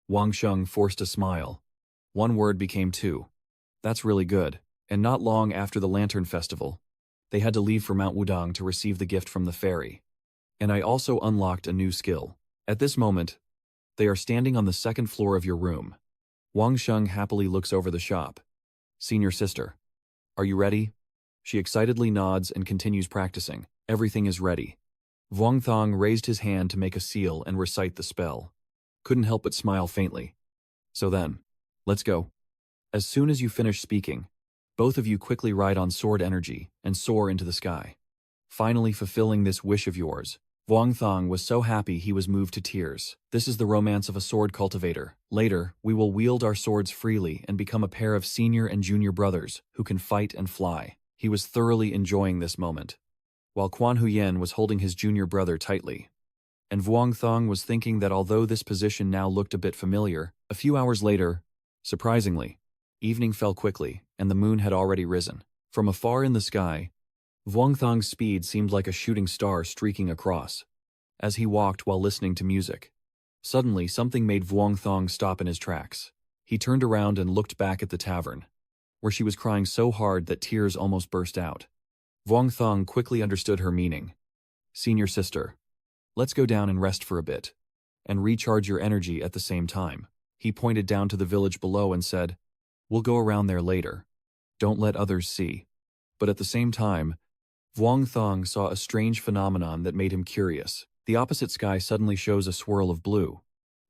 Wang Sheng forced a smile. One word became two. That's really good. And not long after the Lantern Festival, they had to leave for Mount Wudang to receive the gift from the fairy. And I also unlocked a new skill. At this moment, they are standing on the second floor of your room. Wang Sheng happily looks over the shop. Senior sister. Are you ready? She excitedly nods and continues practicing. Everything is ready. Vuongthong raised his hand to make a seal and recite the spell. Couldn't help but smile faintly. So then, let's go. As soon as you finish speaking, both of you quickly ride on sword energy and soar into the sky, finally fulfilling this wish of yours. Vuong Thong was so happy he was moved to tears. This is the romance of a sword cultivator. Later, we will wield our swords freely and become a pair of senior and junior brothers who can fight and fly. He was thoroughly enjoying this moment, while Quan Huyen was holding his junior brother tightly. And Vuong Thong was thinking that although this position now looked a bit familiar, a few hours later, surprisingly, evening fell quickly and the moon had already risen. From afar in the sky, Vuong Thong's speed seemed like a shooting star streaking across, as he walked while listening to music. Suddenly, something made Vuong Thong stop in his tracks. He turned around and looked back at the tavern, where she was crying so hard that tears almost burst out. Vuong Thong quickly understood her meaning. "Senior sister, let's go down and rest for a bit, and recharge your energy at the same time." He pointed down to the village below and said, "We'll go around there later. Don't let others see." But at the same time, Vuong Thong saw a strange phenomenon that made him curious. The opposite sky suddenly shows a swirl of blue,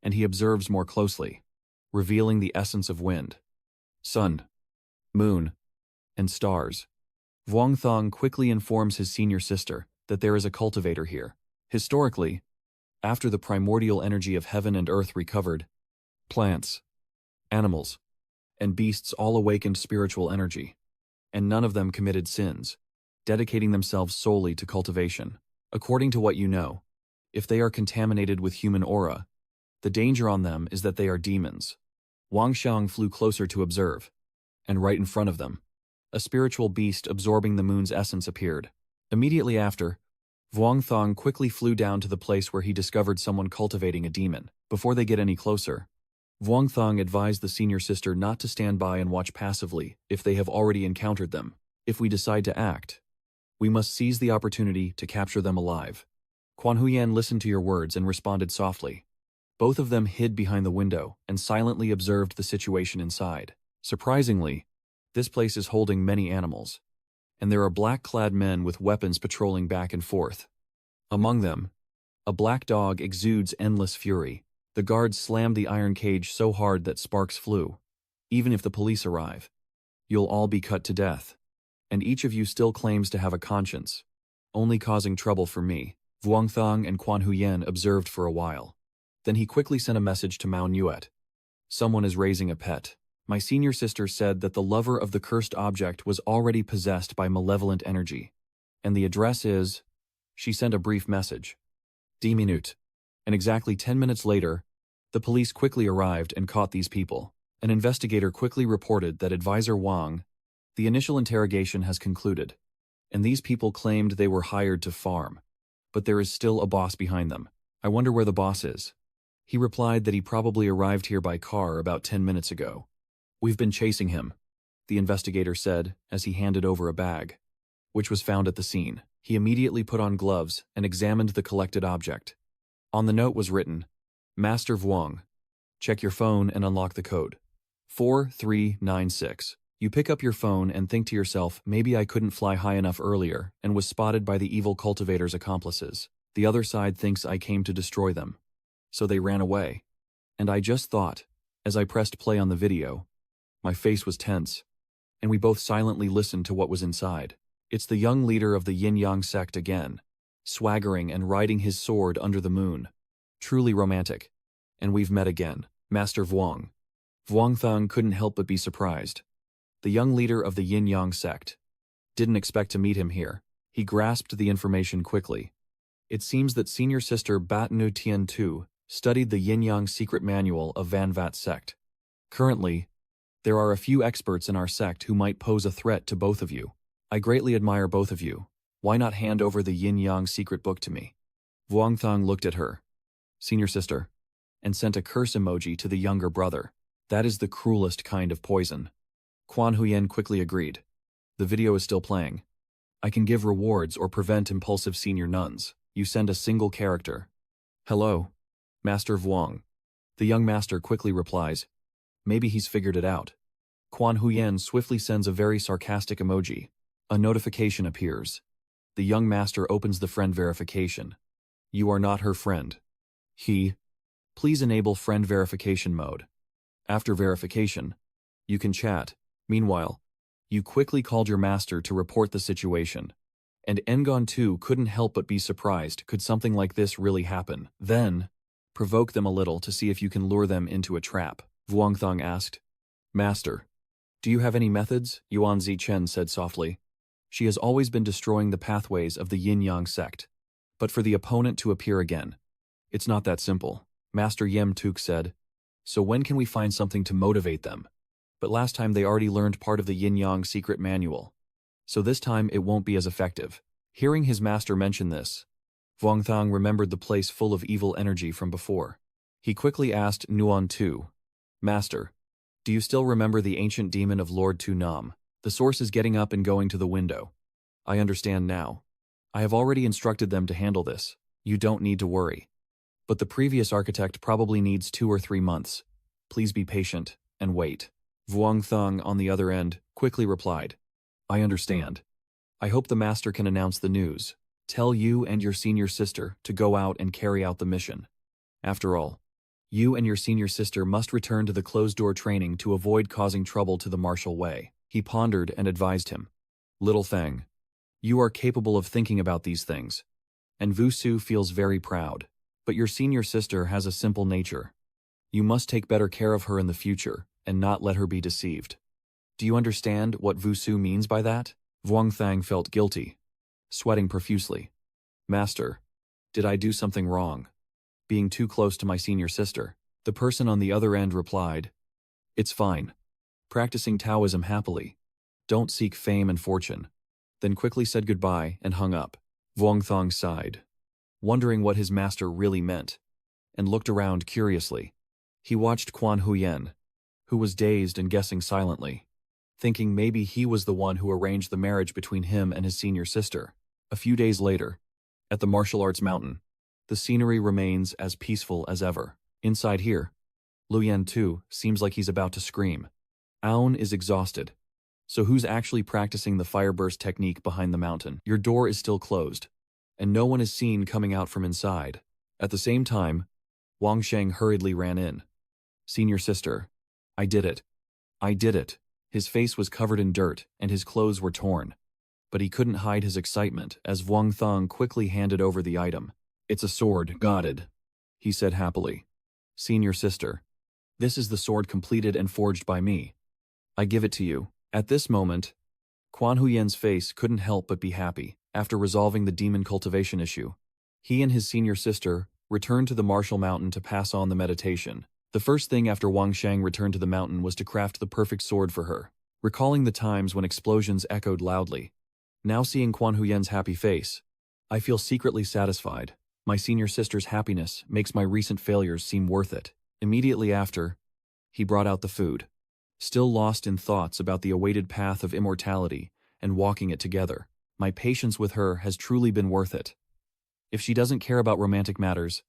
and he observes more closely, revealing the essence of wind, sun, moon, and stars. Vuong Thong quickly informs his senior sister that there is a cultivator here. Historically, after the primordial energy of heaven and earth recovered, plants, animals, and beasts all awakened spiritual energy, and none of them committed sins, dedicating themselves solely to cultivation. According to what you know, if they are contaminated with human aura, the danger on them is that they are demons. Wang Xiang flew closer to observe, and right in front of them, a spiritual beast absorbing the moon's essence appeared. Immediately after, Vuong Thong quickly flew down to the place where he discovered someone cultivating a demon. Before they get any closer, Vuong Thong advised the senior sister not to stand by and watch passively if they have already encountered them. If we decide to act, we must seize the opportunity to capture them alive. Quan Huyen listened to your words and responded softly. Both of them hid behind the window and silently observed the situation inside. Surprisingly, this place is holding many animals, and there are black-clad men with weapons patrolling back and forth. Among them, a black dog exudes endless fury. The guards slammed the iron cage so hard that sparks flew. Even if the police arrive, you'll all be cut to death. And each of you still claims to have a conscience, only causing trouble for me. Vuong Thong and Quan Huyen observed for a while. Then he quickly sent a message to Mao Nuet. "Someone is raising a pet." My senior sister said that the lover of the cursed object was already possessed by malevolent energy. And the address is... She sent a brief message. 10 minutes. And exactly 10 minutes later, the police quickly arrived and caught these people. An investigator quickly reported that Advisor Wang, the initial interrogation has concluded, and these people claimed they were hired to farm. But there is still a boss behind them. I wonder where the boss is. He replied that he probably arrived here by car about 10 minutes ago. We've been chasing him, the investigator said as he handed over a bag, which was found at the scene. He immediately put on gloves and examined the collected object. On the note was written, "Master Vuong, check your phone and unlock the code. 4396. You pick up your phone and think to yourself, maybe I couldn't fly high enough earlier and was spotted by the evil cultivator's accomplices. The other side thinks I came to destroy them. So they ran away. And I just thought, as I pressed play on the video, my face was tense, and we both silently listened to what was inside. It's the young leader of the Yinyang sect again, swaggering and riding his sword under the moon. Truly romantic. And we've met again, Master Vuong." Vuong Thong couldn't help but be surprised. The young leader of the Yinyang sect. Didn't expect to meet him here. He grasped the information quickly. It seems that senior sister Bat Nu Tien Tu studied the Yinyang secret manual of Van Vat sect. Currently, there are a few experts in our sect who might pose a threat to both of you. I greatly admire both of you. Why not hand over the Yinyang secret book to me? Vuong Thong looked at her, senior sister, and sent a curse emoji to the younger brother. That is the cruelest kind of poison. Quan Huyen quickly agreed. The video is still playing. I can give rewards or prevent impulsive senior nuns. You send a single character. Hello, Master Vuong. The young master quickly replies, maybe he's figured it out. Quan Huyen swiftly sends a very sarcastic emoji. A notification appears. The young master opens the friend verification. You are not her friend. Please enable friend verification mode. After verification, you can chat. Meanwhile, you quickly called your master to report the situation. And Ngon too couldn't help but be surprised. Could something like this really happen? Then, provoke them a little to see if you can lure them into a trap. Vuongthong asked. Master, do you have any methods? Yuan Zichen said softly. She has always been destroying the pathways of the Yinyang sect. But for the opponent to appear again, it's not that simple. Master Yem Tuk said. So when can we find something to motivate them? But last time they already learned part of the Yinyang secret manual. So this time it won't be as effective. Hearing his master mention this, Vuongthong remembered the place full of evil energy from before. He quickly asked Nuan Tu, Master, do you still remember the ancient demon of Lord Tu Nam? The source is getting up and going to the window. I understand now. I have already instructed them to handle this. You don't need to worry. But the previous architect probably needs 2 or 3 months. Please be patient and wait. Vuongthong, on the other end, quickly replied, I understand. I hope the master can announce the news. Tell you and your senior sister to go out and carry out the mission. After all, you and your senior sister must return to the closed-door training to avoid causing trouble to the martial way. He pondered and advised him. Little Feng, you are capable of thinking about these things. And Vu Su feels very proud. But your senior sister has a simple nature. You must take better care of her in the future and not let her be deceived. Do you understand what Vu Su means by that? Vuongthang felt guilty, sweating profusely. Master, did I do something wrong? Being too close to my senior sister? The person on the other end replied, It's fine. Practicing Taoism happily. Don't seek fame and fortune. Then quickly said goodbye and hung up. Vuongthong sighed, wondering what his master really meant, and looked around curiously. He watched Quan Huyen, who was dazed and guessing silently, thinking maybe he was the one who arranged the marriage between him and his senior sister. A few days later, at the martial arts mountain, the scenery remains as peaceful as ever. Inside here, Luyan too seems like he's about to scream. Aoun is exhausted. So who's actually practicing the fireburst technique behind the mountain? Your door is still closed, and no one is seen coming out from inside. At the same time, Wang Sheng hurriedly ran in. Senior sister, I did it. I did it. His face was covered in dirt, and his clothes were torn. But he couldn't hide his excitement as Vuongthong quickly handed over the item. It's a sword, godded, he said happily. Senior sister, this is the sword completed and forged by me. I give it to you. At this moment, Quan Huyen's face couldn't help but be happy. After resolving the demon cultivation issue, he and his senior sister returned to the martial mountain to pass on the meditation. The first thing after Wang Sheng returned to the mountain was to craft the perfect sword for her. Recalling the times when explosions echoed loudly, now seeing Quan Huyen's happy face, I feel secretly satisfied. My senior sister's happiness makes my recent failures seem worth it. Immediately after, he brought out the food. Still lost in thoughts about the awaited path of immortality and walking it together, my patience with her has truly been worth it. If she doesn't care about romantic matters,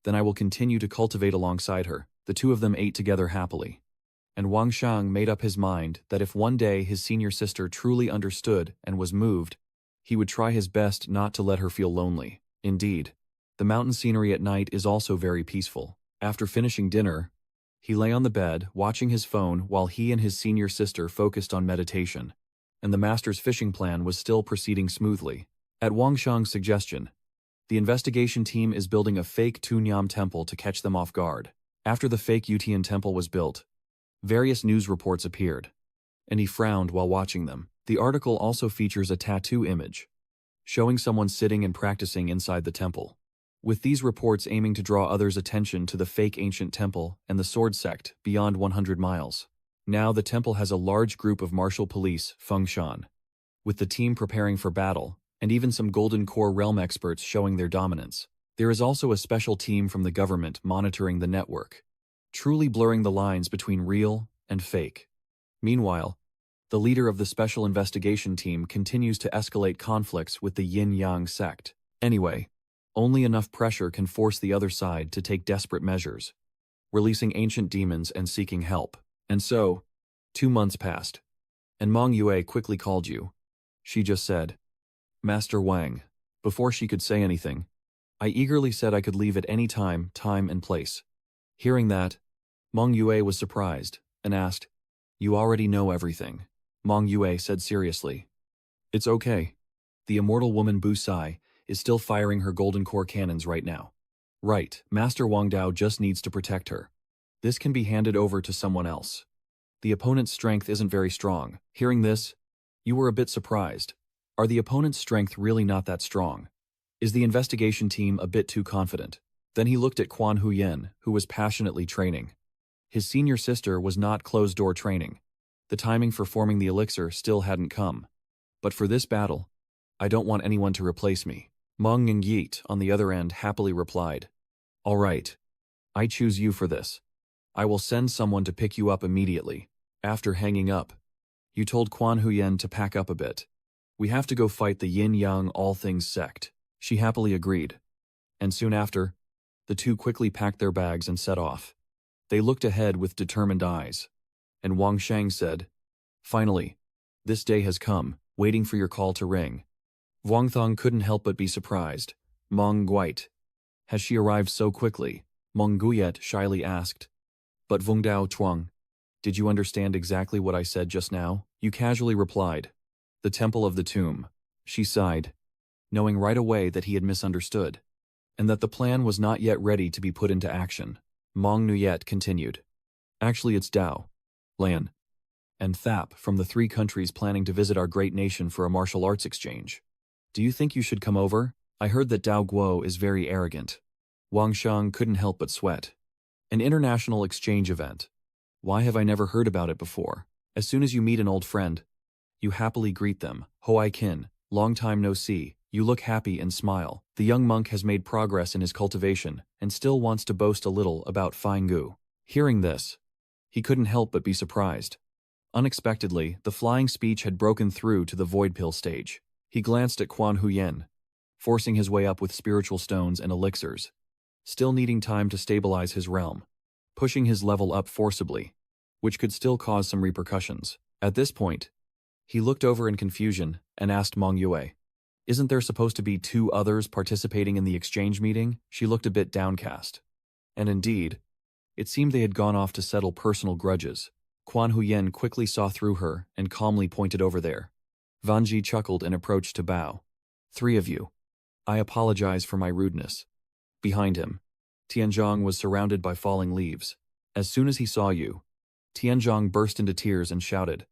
then I will continue to cultivate alongside her. The two of them ate together happily. And Wang Shang made up his mind that if one day his senior sister truly understood and was moved, he would try his best not to let her feel lonely. Indeed, the mountain scenery at night is also very peaceful. After finishing dinner, he lay on the bed, watching his phone while he and his senior sister focused on meditation, and the master's fishing plan was still proceeding smoothly. At Wang Shang's suggestion, the investigation team is building a fake Tunyam temple to catch them off guard. After the fake Yutian temple was built, various news reports appeared, and he frowned while watching them. The article also features a tattoo image, showing someone sitting and practicing inside the temple, with these reports aiming to draw others' attention to the fake ancient temple and the sword sect beyond 100 miles. Now the temple has a large group of martial police, Fengshan, with the team preparing for battle, and even some Golden Core realm experts showing their dominance. There is also a special team from the government monitoring the network, truly blurring the lines between real and fake. Meanwhile, the leader of the special investigation team continues to escalate conflicts with the Yinyang sect. Anyway, only enough pressure can force the other side to take desperate measures, releasing ancient demons and seeking help. And so, 2 months passed, and Meng Yue quickly called you. She just said, Master Wang. Before she could say anything, I eagerly said I could leave at any time and place. Hearing that, Meng Yue was surprised and asked, You already know everything. Meng Yue said seriously, It's okay. The immortal woman Bu Sai is still firing her golden core cannons right now. Right, Master Wang Dao just needs to protect her. This can be handed over to someone else. The opponent's strength isn't very strong. Hearing this, you were a bit surprised. Are the opponent's strength really not that strong? Is the investigation team a bit too confident? Then he looked at Quan Huyen, who was passionately training. His senior sister was not closed-door training. The timing for forming the elixir still hadn't come. But for this battle, I don't want anyone to replace me. Meng and Yeet, on the other end, happily replied. All right. I choose you for this. I will send someone to pick you up immediately. After hanging up, you told Quan Huyen to pack up a bit. We have to go fight the Yinyang all things sect. She happily agreed. And soon after, the two quickly packed their bags and set off. They looked ahead with determined eyes. And Wang Shang said, Finally, this day has come, waiting for your call to ring. Wang Thong couldn't help but be surprised. Meng Guite. Has she arrived so quickly? Meng Guyet shyly asked. But Vung Dao Chuang, did you understand exactly what I said just now? You casually replied. The Temple of the Tomb. She sighed, knowing right away that he had misunderstood, and that the plan was not yet ready to be put into action. Meng Nuyet continued. Actually, it's Dao, Lan, and Thap from the 3 countries planning to visit our great nation for a martial arts exchange. Do you think you should come over? I heard that Dao Guo is very arrogant. Wang Shang couldn't help but sweat. An international exchange event. Why have I never heard about it before? As soon as you meet an old friend, you happily greet them. Hoai Kin, long time no see, you look happy and smile. The young monk has made progress in his cultivation and still wants to boast a little about Fine Gu. Hearing this, he couldn't help but be surprised. Unexpectedly, the flying speech had broken through to the void pill stage. He glanced at Quan Huyen, forcing his way up with spiritual stones and elixirs, still needing time to stabilize his realm, pushing his level up forcibly, which could still cause some repercussions. At this point, he looked over in confusion and asked Meng Yue, Isn't there supposed to be 2 others participating in the exchange meeting? She looked a bit downcast. And indeed, it seemed they had gone off to settle personal grudges. Quan Huyen quickly saw through her and calmly pointed over there. Vanji chuckled and approached to bow. 3 of you. I apologize for my rudeness. Behind him, Tianzhong was surrounded by falling leaves. As soon as he saw you, Tianzhong burst into tears and shouted,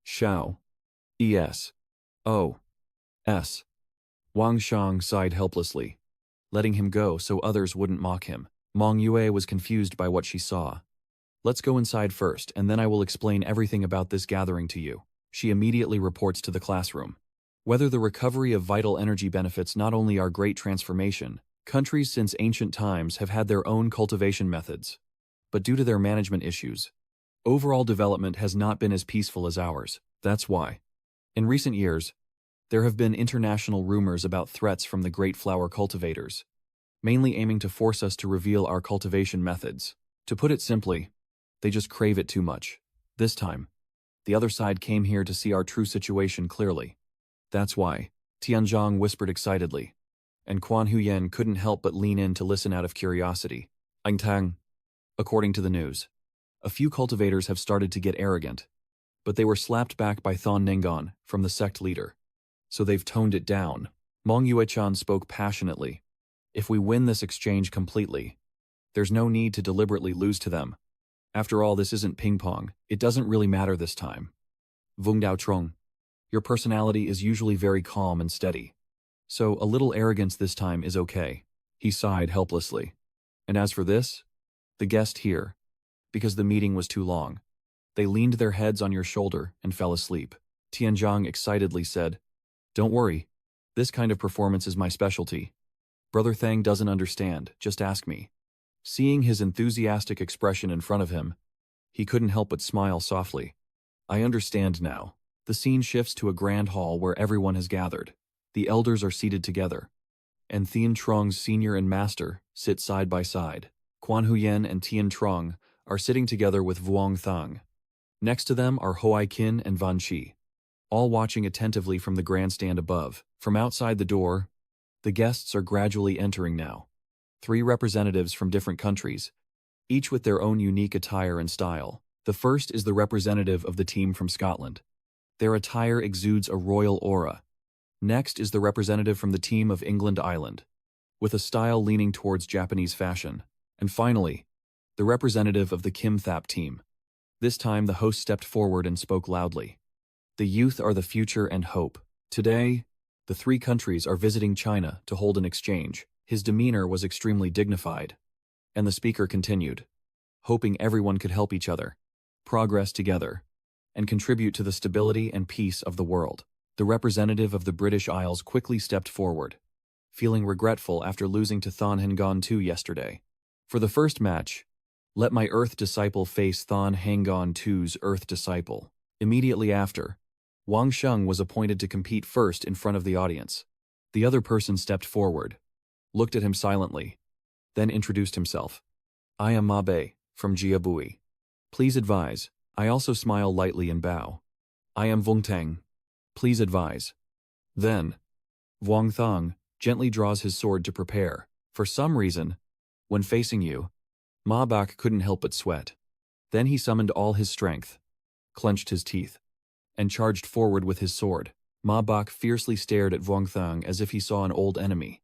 Shao. Es. O. S. Wang Shang sighed helplessly, letting him go so others wouldn't mock him. Meng Yue was confused by what she saw. Let's go inside first, and then I will explain everything about this gathering to you. She immediately reports to the classroom. Whether the recovery of vital energy benefits not only our great transformation, countries since ancient times have had their own cultivation methods, but due to their management issues, overall development has not been as peaceful as ours. That's why, in recent years, there have been international rumors about threats from the great flower cultivators, mainly aiming to force us to reveal our cultivation methods. To put it simply, they just crave it too much. This time, the other side came here to see our true situation clearly. That's why, Tianzhong whispered excitedly, and Quan Huyen couldn't help but lean in to listen out of curiosity. Tang. According to the news, a few cultivators have started to get arrogant, but they were slapped back by Thon Ningon from the sect leader. So they've toned it down. Meng Yuechan spoke passionately. If we win this exchange completely, there's no need to deliberately lose to them. After all, this isn't ping-pong. It doesn't really matter this time. Vung Dao Trong, your personality is usually very calm and steady, so a little arrogance this time is okay. He sighed helplessly. And as for this, the guest here, because the meeting was too long, they leaned their heads on your shoulder and fell asleep. Tianzhong excitedly said, Don't worry, this kind of performance is my specialty. Brother Thang doesn't understand, just ask me. Seeing his enthusiastic expression in front of him, he couldn't help but smile softly. I understand now. The scene shifts to a grand hall where everyone has gathered. The elders are seated together, and Thien Trong's senior and master sit side by side. Quan Huyen and Tien Trong are sitting together with Vuong Thang. Next to them are Hoai Kin and Van Chi, all watching attentively from the grandstand above. From outside the door, the guests are gradually entering now. 3 representatives from different countries, each with their own unique attire and style. The first is the representative of the team from Scotland. Their attire exudes a royal aura, Next is the representative from the team of England Island, with a style leaning towards Japanese fashion. And finally, the representative of the Kim Thap team. This time the host stepped forward and spoke loudly. The youth are the future and hope. Today, the three countries are visiting China to hold an exchange. His demeanor was extremely dignified. And the speaker continued, hoping everyone could help each other, progress together, and contribute to the stability and peace of the world. The representative of the British Isles quickly stepped forward, feeling regretful after losing to Thon Hengon II yesterday. For the first match, let my Earth disciple face Thon Hengon II's Earth disciple. Immediately after, Wang Sheng was appointed to compete first in front of the audience. The other person stepped forward, looked at him silently, then introduced himself. I am Ma Bei, from Jiabui. Please advise. I also smile lightly and bow. I am Vung Tang. Please advise. Then, Wang Thong gently draws his sword to prepare. For some reason, when facing you, Ma Bak couldn't help but sweat. Then he summoned all his strength, clenched his teeth, and charged forward with his sword. Ma Bak fiercely stared at Wang Thong as if he saw an old enemy,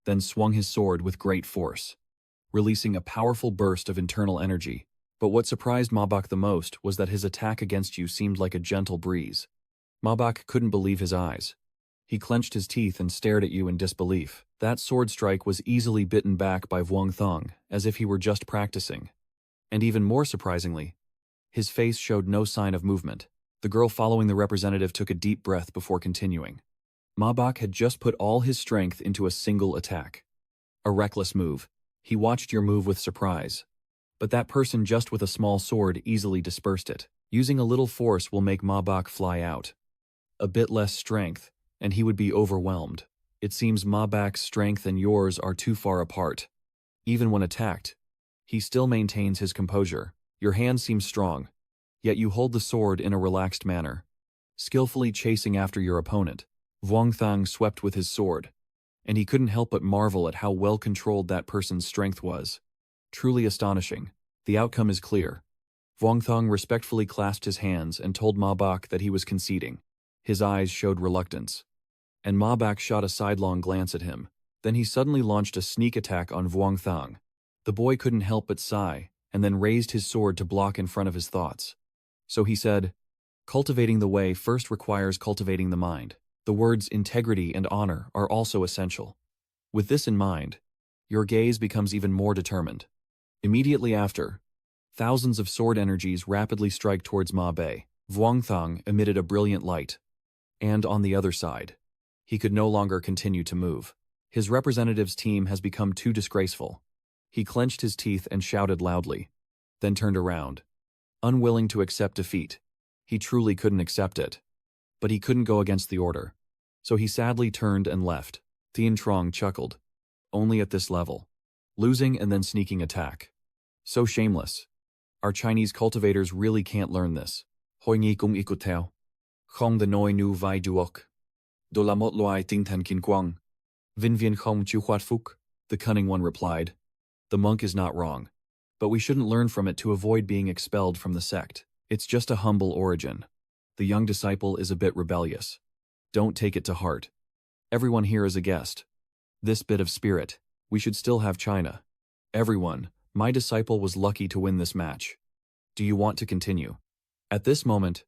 then swung his sword with great force, releasing a powerful burst of internal energy. But what surprised Ma Bak the most was that his attack against you seemed like a gentle breeze. Ma Bak couldn't believe his eyes. He clenched his teeth and stared at you in disbelief. That sword strike was easily bitten back by Wang Thong, as if he were just practicing. And even more surprisingly, his face showed no sign of movement. The girl following the representative took a deep breath before continuing. Ma Bak had just put all his strength into a single attack. A reckless move. He watched your move with surprise. But that person just with a small sword easily dispersed it. Using a little force will make Ma Bak fly out. A bit less strength, and he would be overwhelmed. It seems Ma Bak's strength and yours are too far apart. Even when attacked, he still maintains his composure. Your hand seems strong, yet you hold the sword in a relaxed manner, skillfully chasing after your opponent. Wang Thang swept with his sword, and he couldn't help but marvel at how well controlled that person's strength was. Truly astonishing. The outcome is clear. Wang Thang respectfully clasped his hands and told Ma Bak that he was conceding. His eyes showed reluctance, and Ma Bak shot a sidelong glance at him. Then he suddenly launched a sneak attack on Wang Thang. The boy couldn't help but sigh, and then raised his sword to block in front of his thoughts. So he said, cultivating the way first requires cultivating the mind. The words integrity and honor are also essential. With this in mind, your gaze becomes even more determined. Immediately after, thousands of sword energies rapidly strike towards Ma Bei. Wang Thang emitted a brilliant light. And on the other side, he could no longer continue to move. His representative's team has become too disgraceful. He clenched his teeth and shouted loudly, then turned around, unwilling to accept defeat. He truly couldn't accept it. But he couldn't go against the order. So he sadly turned and left. Thien Trong chuckled. Only at this level. Losing and then sneaking attack. So shameless. Our Chinese cultivators really can't learn this. Hoi ngi kung ikutao. Khong the noi nu vai duok. Do la mot loai ting tan kin quang. Vin vien khong chu huat fuk. The cunning one replied. The monk is not wrong. But we shouldn't learn from it to avoid being expelled from the sect. It's just a humble origin. The young disciple is a bit rebellious. Don't take it to heart. Everyone here is a guest. This bit of spirit, we should still have China. Everyone, my disciple was lucky to win this match. Do you want to continue? At this moment,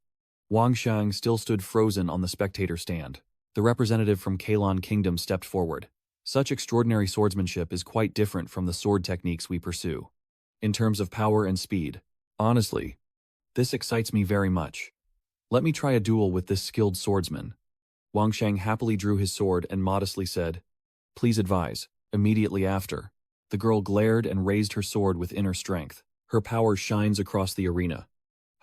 Wang Shang still stood frozen on the spectator stand. The representative from Kalon Kingdom stepped forward. Such extraordinary swordsmanship is quite different from the sword techniques we pursue. In terms of power and speed, honestly, this excites me very much. Let me try a duel with this skilled swordsman. Wang Shang happily drew his sword and modestly said, please advise. Immediately after, the girl glared and raised her sword with inner strength. Her power shines across the arena.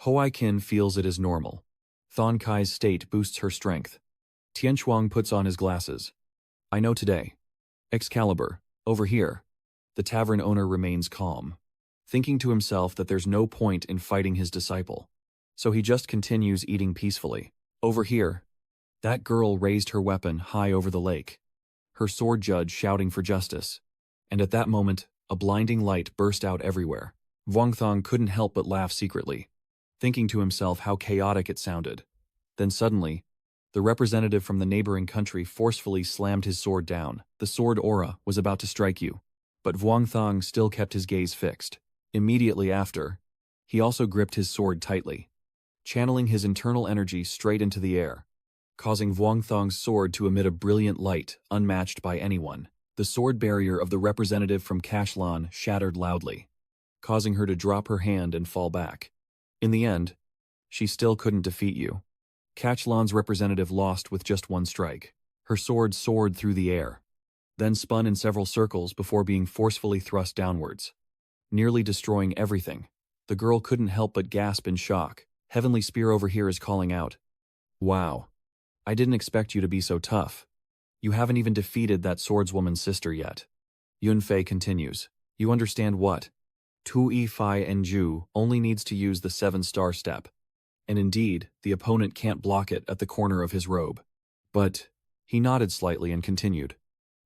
Hoai Qin feels it is normal. Thon Kai's state boosts her strength. Tian Chuang puts on his glasses. I know today. Excalibur, over here. The tavern owner remains calm, thinking to himself that there's no point in fighting his disciple. So he just continues eating peacefully. Over here, that girl raised her weapon high over the lake, her sword judge shouting for justice. And at that moment, a blinding light burst out everywhere. Wang Thong couldn't help but laugh secretly, thinking to himself how chaotic it sounded. Then suddenly, The representative from the neighboring country forcefully slammed his sword down. The sword aura was about to strike you, but Vuongthang still kept his gaze fixed. Immediately after, he also gripped his sword tightly, channeling his internal energy straight into the air, causing Vuongthang's sword to emit a brilliant light unmatched by anyone. The sword barrier of the representative from Kashlan shattered loudly, causing her to drop her hand and fall back. In the end, she still couldn't defeat you. Kashlan's representative lost with just one strike. Her sword soared through the air, then spun in several circles before being forcefully thrust downwards, nearly destroying everything. The girl couldn't help but gasp in shock. Heavenly Spear over here is calling out, "Wow, I didn't expect you to be so tough. You haven't even defeated that swordswoman's sister yet." Yunfei continues, "You understand what? Tu Fai Enju only needs to use the 7-star step, and indeed, the opponent can't block it at the corner of his robe." But he nodded slightly and continued,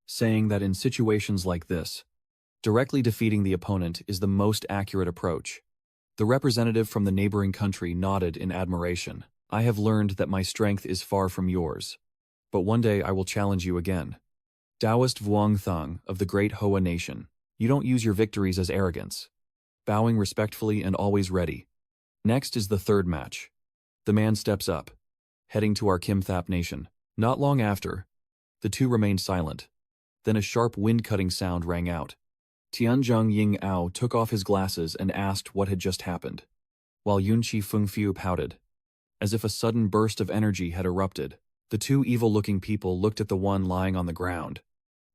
saying that in situations like this, directly defeating the opponent is the most accurate approach. The representative from the neighboring country nodded in admiration. "I have learned that my strength is far from yours, but one day I will challenge you again. Taoist Vuongthang of the great Hoa nation, you don't use your victories as arrogance, bowing respectfully and always ready." Next is the third match. The man steps up, heading to our Kimthap nation. Not long after, the two remained silent. Then a sharp wind-cutting sound rang out. Tianzhong Yingao took off his glasses and asked what had just happened, while Yunqi Fengfiu pouted, as if a sudden burst of energy had erupted. The two evil-looking people looked at the one lying on the ground,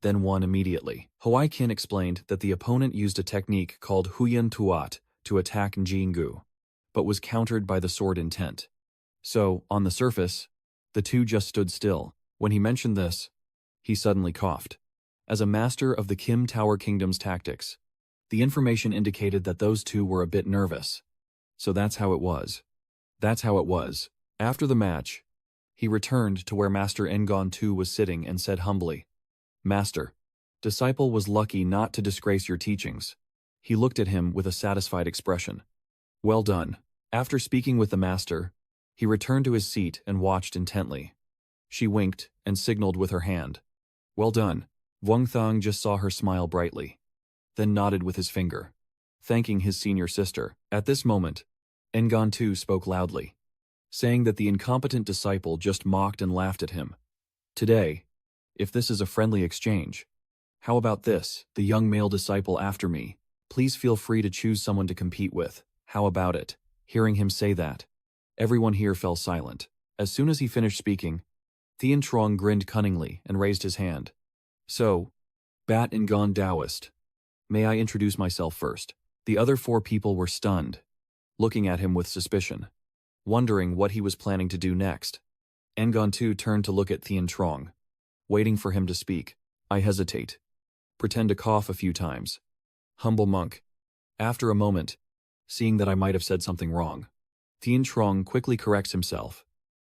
then one immediately. Huaiqin explained that the opponent used a technique called Huyan Tuat to attack Njingu, but was countered by the sword intent. So, on the surface, the two just stood still. When he mentioned this, he suddenly coughed. As a master of the Kim Tower Kingdom's tactics, the information indicated that those two were a bit nervous. So that's how it was. After the match, he returned to where Master Ngon Tu was sitting and said humbly, "Master, disciple was lucky not to disgrace your teachings." He looked at him with a satisfied expression. "Well done." After speaking with the master, he returned to his seat and watched intently. She winked and signaled with her hand. "Well done." Vuongthang just saw her smile brightly, then nodded with his finger, thanking his senior sister. At this moment, Ngon Tu spoke loudly, saying that the incompetent disciple just mocked and laughed at him. "Today, if this is a friendly exchange, how about this? The young male disciple after me, please feel free to choose someone to compete with. How about it?" Hearing him say that, everyone here fell silent. As soon as he finished speaking, Thien Trong grinned cunningly and raised his hand. "So, Bat Ngon Taoist, may I introduce myself first?" The other 4 people were stunned, looking at him with suspicion, wondering what he was planning to do next. Ngon Tu turned to look at Thien Trong, waiting for him to speak. "I hesitate. Pretend to cough a few times. Humble monk." After a moment, seeing that I might have said something wrong, Thien Trong quickly corrects himself.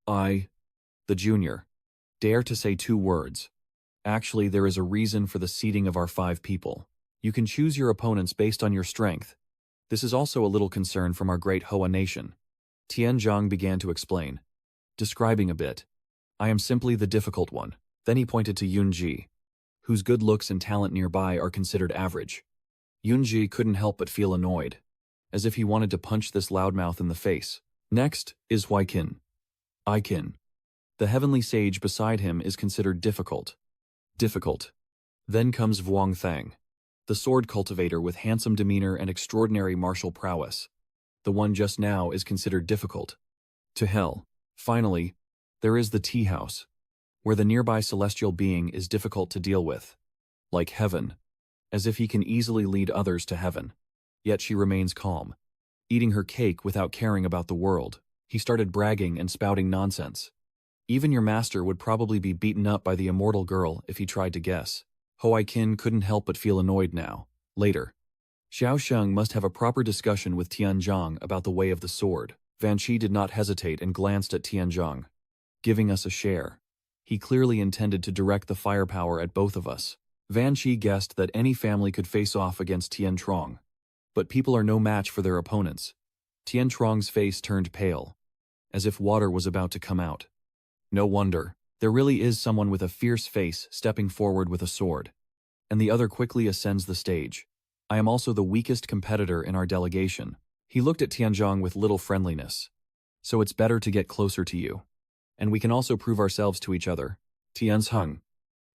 "I, the junior, dare to say 2 words. Actually, there is a reason for the seating of our 5 people. You can choose your opponents based on your strength. This is also a little concern from our great Hoa nation." Tianzhong began to explain, describing a bit. "I am simply the difficult one." Then he pointed to Yunji, whose good looks and talent nearby are considered average. Yunji couldn't help but feel annoyed, as if he wanted to punch this loudmouth in the face. Next is Huaiqin. Aikin, the heavenly sage beside him, is considered difficult. Then comes Vuongthang, the sword cultivator with handsome demeanor and extraordinary martial prowess. The one just now is considered difficult. To hell. Finally, there is the tea house, where the nearby celestial being is difficult to deal with. Like heaven, as if he can easily lead others to heaven. Yet she remains calm, eating her cake without caring about the world. He started bragging and spouting nonsense. Even your master would probably be beaten up by the immortal girl if he tried to guess. Huaiqin couldn't help but feel annoyed now. Later, Xiao Sheng must have a proper discussion with Tianzhong about the way of the sword. Van Qi did not hesitate and glanced at Tianzhong, giving us a share. He clearly intended to direct the firepower at both of us. Van Qi guessed that any family could face off against Tien Trong, but people are no match for their opponents. Tien Trong's face turned pale, as if water was about to come out. No wonder. There really is someone with a fierce face stepping forward with a sword. And the other quickly ascends the stage. I am also the weakest competitor in our delegation. He looked at Tianzhong with little friendliness. So it's better to get closer to you. And we can also prove ourselves to each other. Tianzhong,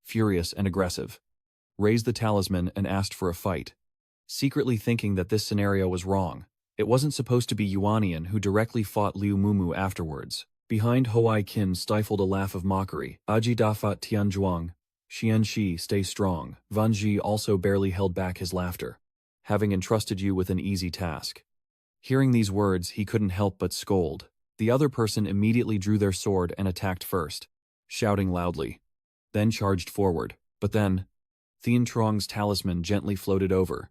furious and aggressive, raised the talisman and asked for a fight, secretly thinking that this scenario was wrong. It wasn't supposed to be Yuanian who directly fought Liu Mumu afterwards. Behind Hoai Qin stifled a laugh of mockery. Aji dafat Tianzhuang, Xian Shi, stay strong. Van Ji also barely held back his laughter, having entrusted you with an easy task. Hearing these words, he couldn't help but scold. The other person immediately drew their sword and attacked first, shouting loudly, then charged forward. But then, Thien Truong's talisman gently floated over.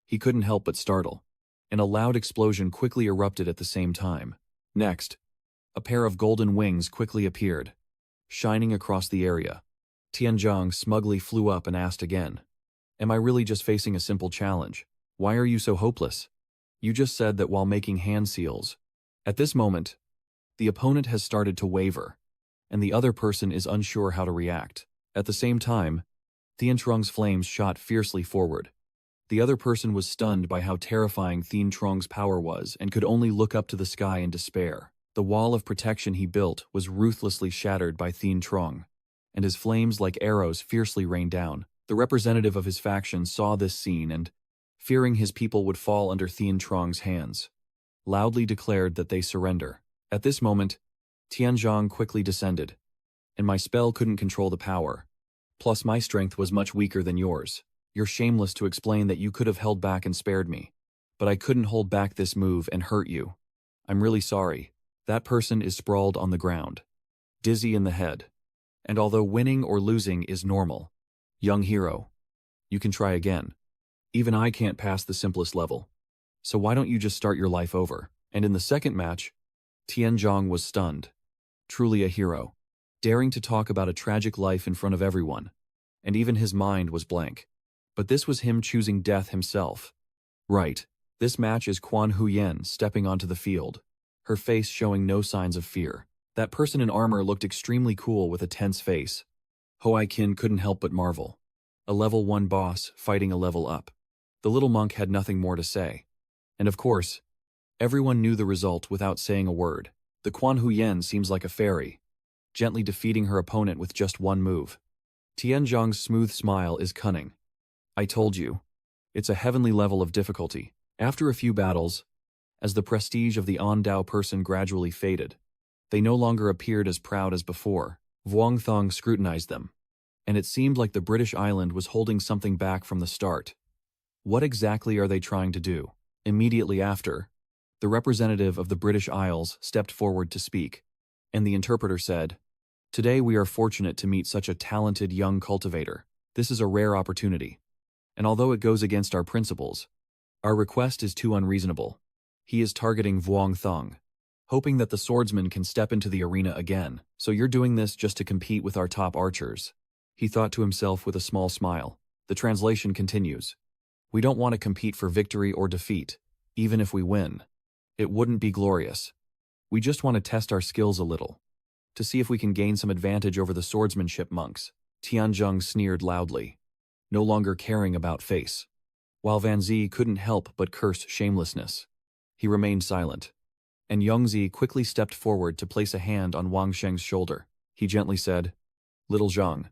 He couldn't help but startle, and a loud explosion quickly erupted at the same time. Next, a pair of golden wings quickly appeared, shining across the area. Tianzhong smugly flew up and asked again, "Am I really just facing a simple challenge? Why are you so hopeless? You just said that while making hand seals." At this moment, the opponent has started to waver, and the other person is unsure how to react. At the same time, Thien Truong's flames shot fiercely forward. The other person was stunned by how terrifying Thien Truong's power was and could only look up to the sky in despair. The wall of protection he built was ruthlessly shattered by Thien Truong, and his flames like arrows fiercely rained down. The representative of his faction saw this scene and, fearing his people would fall under Thien Truong's hands, loudly declared that they surrender. At this moment, Tianzhong quickly descended, and my spell couldn't control the power. Plus my strength was much weaker than yours. You're shameless to explain that you could have held back and spared me. But I couldn't hold back this move and hurt you. I'm really sorry. That person is sprawled on the ground, dizzy in the head. And although winning or losing is normal, young hero, you can try again. Even I can't pass the simplest level. So why don't you just start your life over? And in the second match, Tianzhong was stunned. Truly a hero, daring to talk about a tragic life in front of everyone. And even his mind was blank. But this was him choosing death himself. Right, this match is Quan Huyen stepping onto the field, her face showing no signs of fear. That person in armor looked extremely cool with a tense face. Hoai Qin couldn't help but marvel. A level 1 boss fighting a level up. The little monk had nothing more to say. And of course, everyone knew the result without saying a word. The Quan Huyen seems like a fairy, gently defeating her opponent with just one move. Tianzhong's smooth smile is cunning. I told you. It's a heavenly level of difficulty. After a few battles, as the prestige of the On-Dao person gradually faded, they no longer appeared as proud as before. Vuong Thong scrutinized them, and it seemed like the British island was holding something back from the start. What exactly are they trying to do? Immediately after, the representative of the British Isles stepped forward to speak, and the interpreter said, "Today we are fortunate to meet such a talented young cultivator. This is a rare opportunity. And although it goes against our principles, our request is too unreasonable." He is targeting Vuong Thong, hoping that the swordsman can step into the arena again. "So you're doing this just to compete with our top archers," he thought to himself with a small smile. The translation continues. "We don't want to compete for victory or defeat, even if we win. It wouldn't be glorious. We just want to test our skills a little, to see if we can gain some advantage over the swordsmanship monks." Tianzhong sneered loudly, no longer caring about face. While Van Zi couldn't help but curse shamelessness, he remained silent. And Yongzi quickly stepped forward to place a hand on Wang Sheng's shoulder. He gently said, "Little Zhang,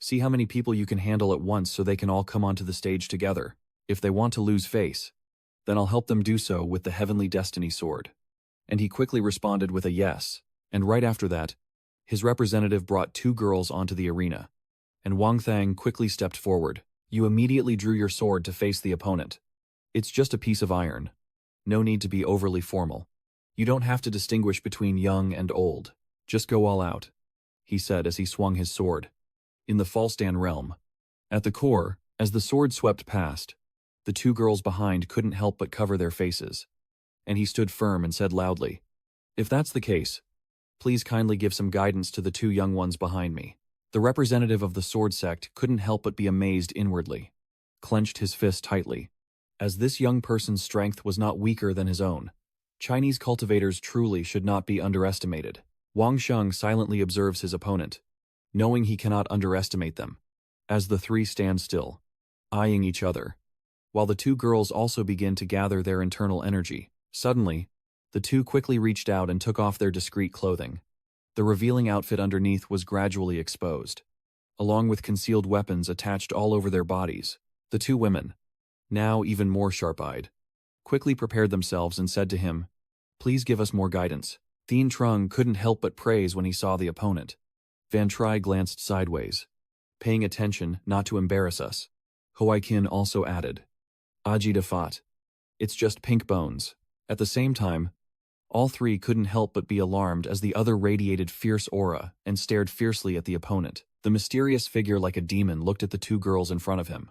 see how many people you can handle at once so they can all come onto the stage together. If they want to lose face, then I'll help them do so with the Heavenly Destiny Sword." And he quickly responded with a yes. And right after that, his representative brought 2 girls onto the arena. And Wang Thang quickly stepped forward. "You immediately drew your sword to face the opponent. It's just a piece of iron. No need to be overly formal. You don't have to distinguish between young and old. Just go all out," he said as he swung his sword. In the Falstan realm, at the core, as the sword swept past, the 2 girls behind couldn't help but cover their faces. And he stood firm and said loudly, "If that's the case, please kindly give some guidance to the 2 young ones behind me." The representative of the sword sect couldn't help but be amazed inwardly, clenched his fist tightly, as this young person's strength was not weaker than his own. Chinese cultivators truly should not be underestimated. Wang Sheng silently observes his opponent, knowing he cannot underestimate them, as the three stand still, eyeing each other, while the two girls also begin to gather their internal energy. Suddenly, the two quickly reached out and took off their discreet clothing. The revealing outfit underneath was gradually exposed, along with concealed weapons attached all over their bodies. The two women, now even more sharp-eyed, quickly prepared themselves and said to him, "Please give us more guidance." Thien Trung couldn't help but praise when he saw the opponent. Van Tri glanced sideways, paying attention not to embarrass us. Hoaikin also added, "Aji Dafat. It's just pink bones." At the same time, all three couldn't help but be alarmed as the other radiated fierce aura and stared fiercely at the opponent. The mysterious figure like a demon looked at the two girls in front of him,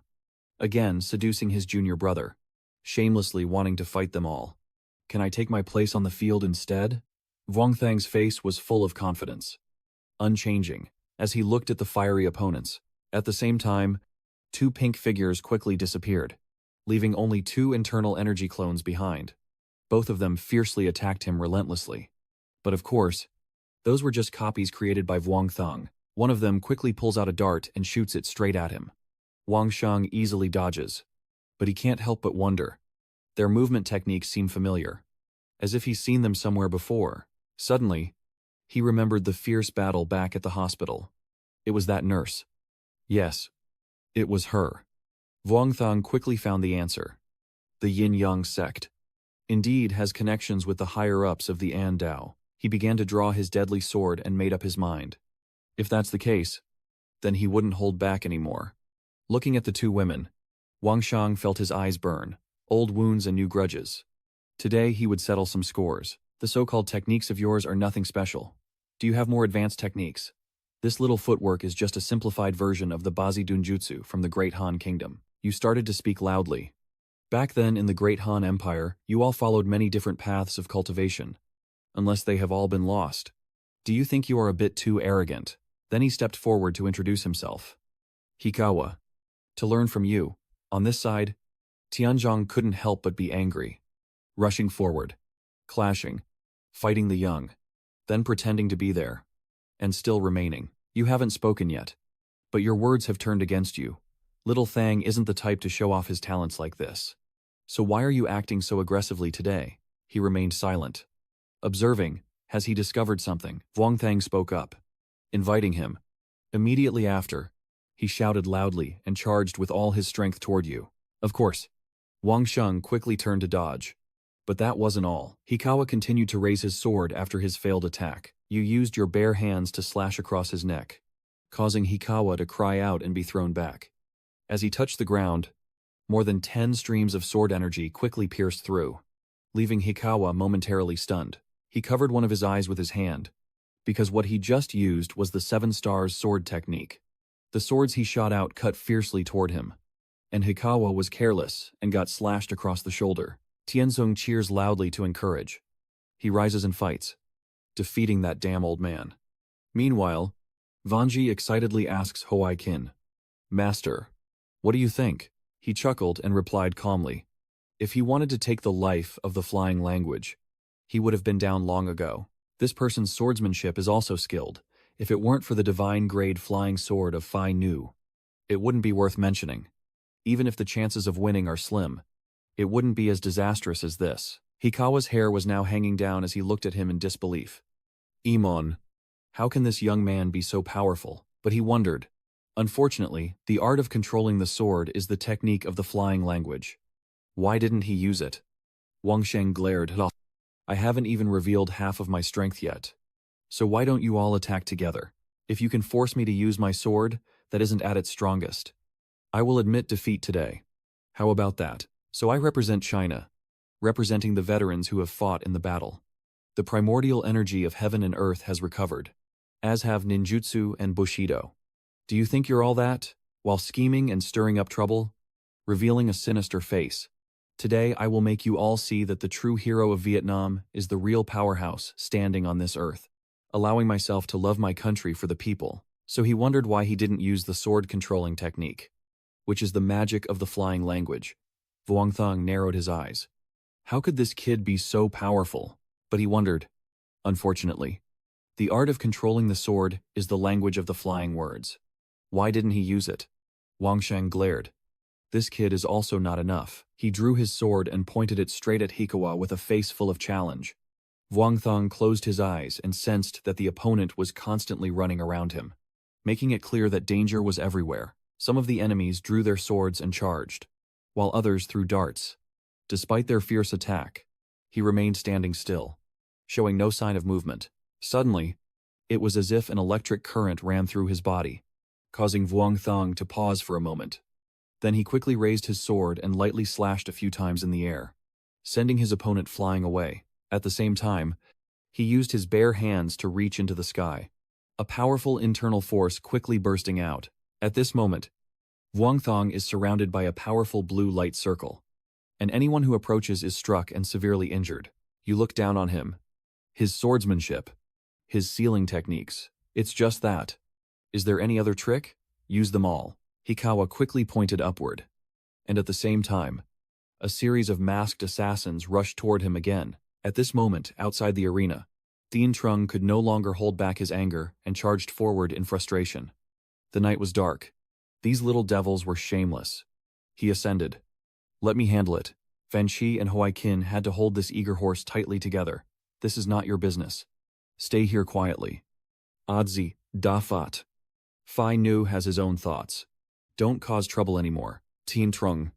again seducing his junior brother, shamelessly wanting to fight them all. "Can I take my place on the field instead?" Vuong Thang's face was full of confidence, unchanging, as he looked at the fiery opponents. At the same time, two pink figures quickly disappeared, leaving only two internal energy clones behind. Both of them fiercely attacked him relentlessly. But of course, those were just copies created by Vuong Thang. One of them quickly pulls out a dart and shoots it straight at him. Wang Sheng easily dodges, but he can't help but wonder. Their movement techniques seem familiar, as if he's seen them somewhere before. Suddenly, he remembered the fierce battle back at the hospital. It was that nurse. Yes, it was her. Vuong Thang quickly found the answer. The Yinyang Sect indeed has connections with the higher-ups of the An Dao. He began to draw his deadly sword and made up his mind. If that's the case, then he wouldn't hold back anymore. Looking at the two women, Wang Sheng felt his eyes burn, old wounds and new grudges. Today he would settle some scores. "The so-called techniques of yours are nothing special. Do you have more advanced techniques? This little footwork is just a simplified version of the Bazi Dunjutsu from the Great Han Kingdom." You started to speak loudly. Back then in the Great Han Empire, you all followed many different paths of cultivation, unless they have all been lost. Do you think you are a bit too arrogant? Then he stepped forward to introduce himself. "Hikawa. To learn from you." On this side, Tianzhong couldn't help but be angry. Rushing forward, clashing, fighting the young, then pretending to be there, and still remaining. "You haven't spoken yet, but your words have turned against you. Little Thang isn't the type to show off his talents like this. So why are you acting so aggressively today?" He remained silent, observing, has he discovered something? Vuong Thang spoke up, inviting him. Immediately after, he shouted loudly and charged with all his strength toward you. Of course, Wang Sheng quickly turned to dodge. But that wasn't all. Hikawa continued to raise his sword after his failed attack. You used your bare hands to slash across his neck, causing Hikawa to cry out and be thrown back. As he touched the ground, more than 10 streams of sword energy quickly pierced through, leaving Hikawa momentarily stunned. He covered one of his eyes with his hand, because what he just used was the 7 stars sword technique. The swords he shot out cut fiercely toward him, and Hikawa was careless and got slashed across the shoulder. Tianzong cheers loudly to encourage. He rises and fights, defeating that damn old man. Meanwhile, Vanji excitedly asks Hoaikin, "Master, what do you think?" He chuckled and replied calmly, "If he wanted to take the life of the flying language, he would have been down long ago. This person's swordsmanship is also skilled. If it weren't for the divine-grade flying sword of Phi Nu, it wouldn't be worth mentioning. Even if the chances of winning are slim, it wouldn't be as disastrous as this." Hikawa's hair was now hanging down as he looked at him in disbelief. Imon, how can this young man be so powerful? But he wondered. Unfortunately, the art of controlling the sword is the technique of the flying language. Why didn't he use it? Wang Sheng glared. "I haven't even revealed half of my strength yet. So why don't you all attack together? If you can force me to use my sword that isn't at its strongest, I will admit defeat today. How about that? So I represent China, representing the veterans who have fought in the battle. The primordial energy of heaven and earth has recovered, as have ninjutsu and bushido. Do you think you're all that, while scheming and stirring up trouble, revealing a sinister face? Today I will make you all see that the true hero of Vietnam is the real powerhouse standing on this earth, allowing myself to love my country for the people." So he wondered why he didn't use the sword-controlling technique, which is the magic of the flying language. Vuong Thang narrowed his eyes. How could this kid be so powerful? But he wondered. Unfortunately, The art of controlling the sword is the language of the flying words. Why didn't he use it? Wang Shang glared. This kid is also not enough. He drew his sword and pointed it straight at Hikawa with a face full of challenge. Wang Thong closed his eyes and sensed that the opponent was constantly running around him, making it clear that danger was everywhere. Some of the enemies drew their swords and charged, while others threw darts. Despite their fierce attack, he remained standing still, showing no sign of movement. Suddenly, it was as if an electric current ran through his body, causing Wang Thong to pause for a moment. Then he quickly raised his sword and lightly slashed a few times in the air, sending his opponent flying away. At the same time, he used his bare hands to reach into the sky, a powerful internal force quickly bursting out. At this moment, Wang Thong is surrounded by a powerful blue light circle, and anyone who approaches is struck and severely injured. You look down on him. His swordsmanship, his sealing techniques. It's just that. Is there any other trick? Use them all. Hikawa quickly pointed upward, and at the same time, a series of masked assassins rushed toward him again. At this moment, outside the arena, Dean Trung could no longer hold back his anger and charged forward in frustration. The night was dark. These little devils were shameless. He ascended. Let me handle it. Fan Shi and Huai Qin had to hold this eager horse tightly together. This is not your business. Stay here quietly. Odzi, da fat. Phi Nu has his own thoughts. Don't cause trouble anymore. Dean Trung,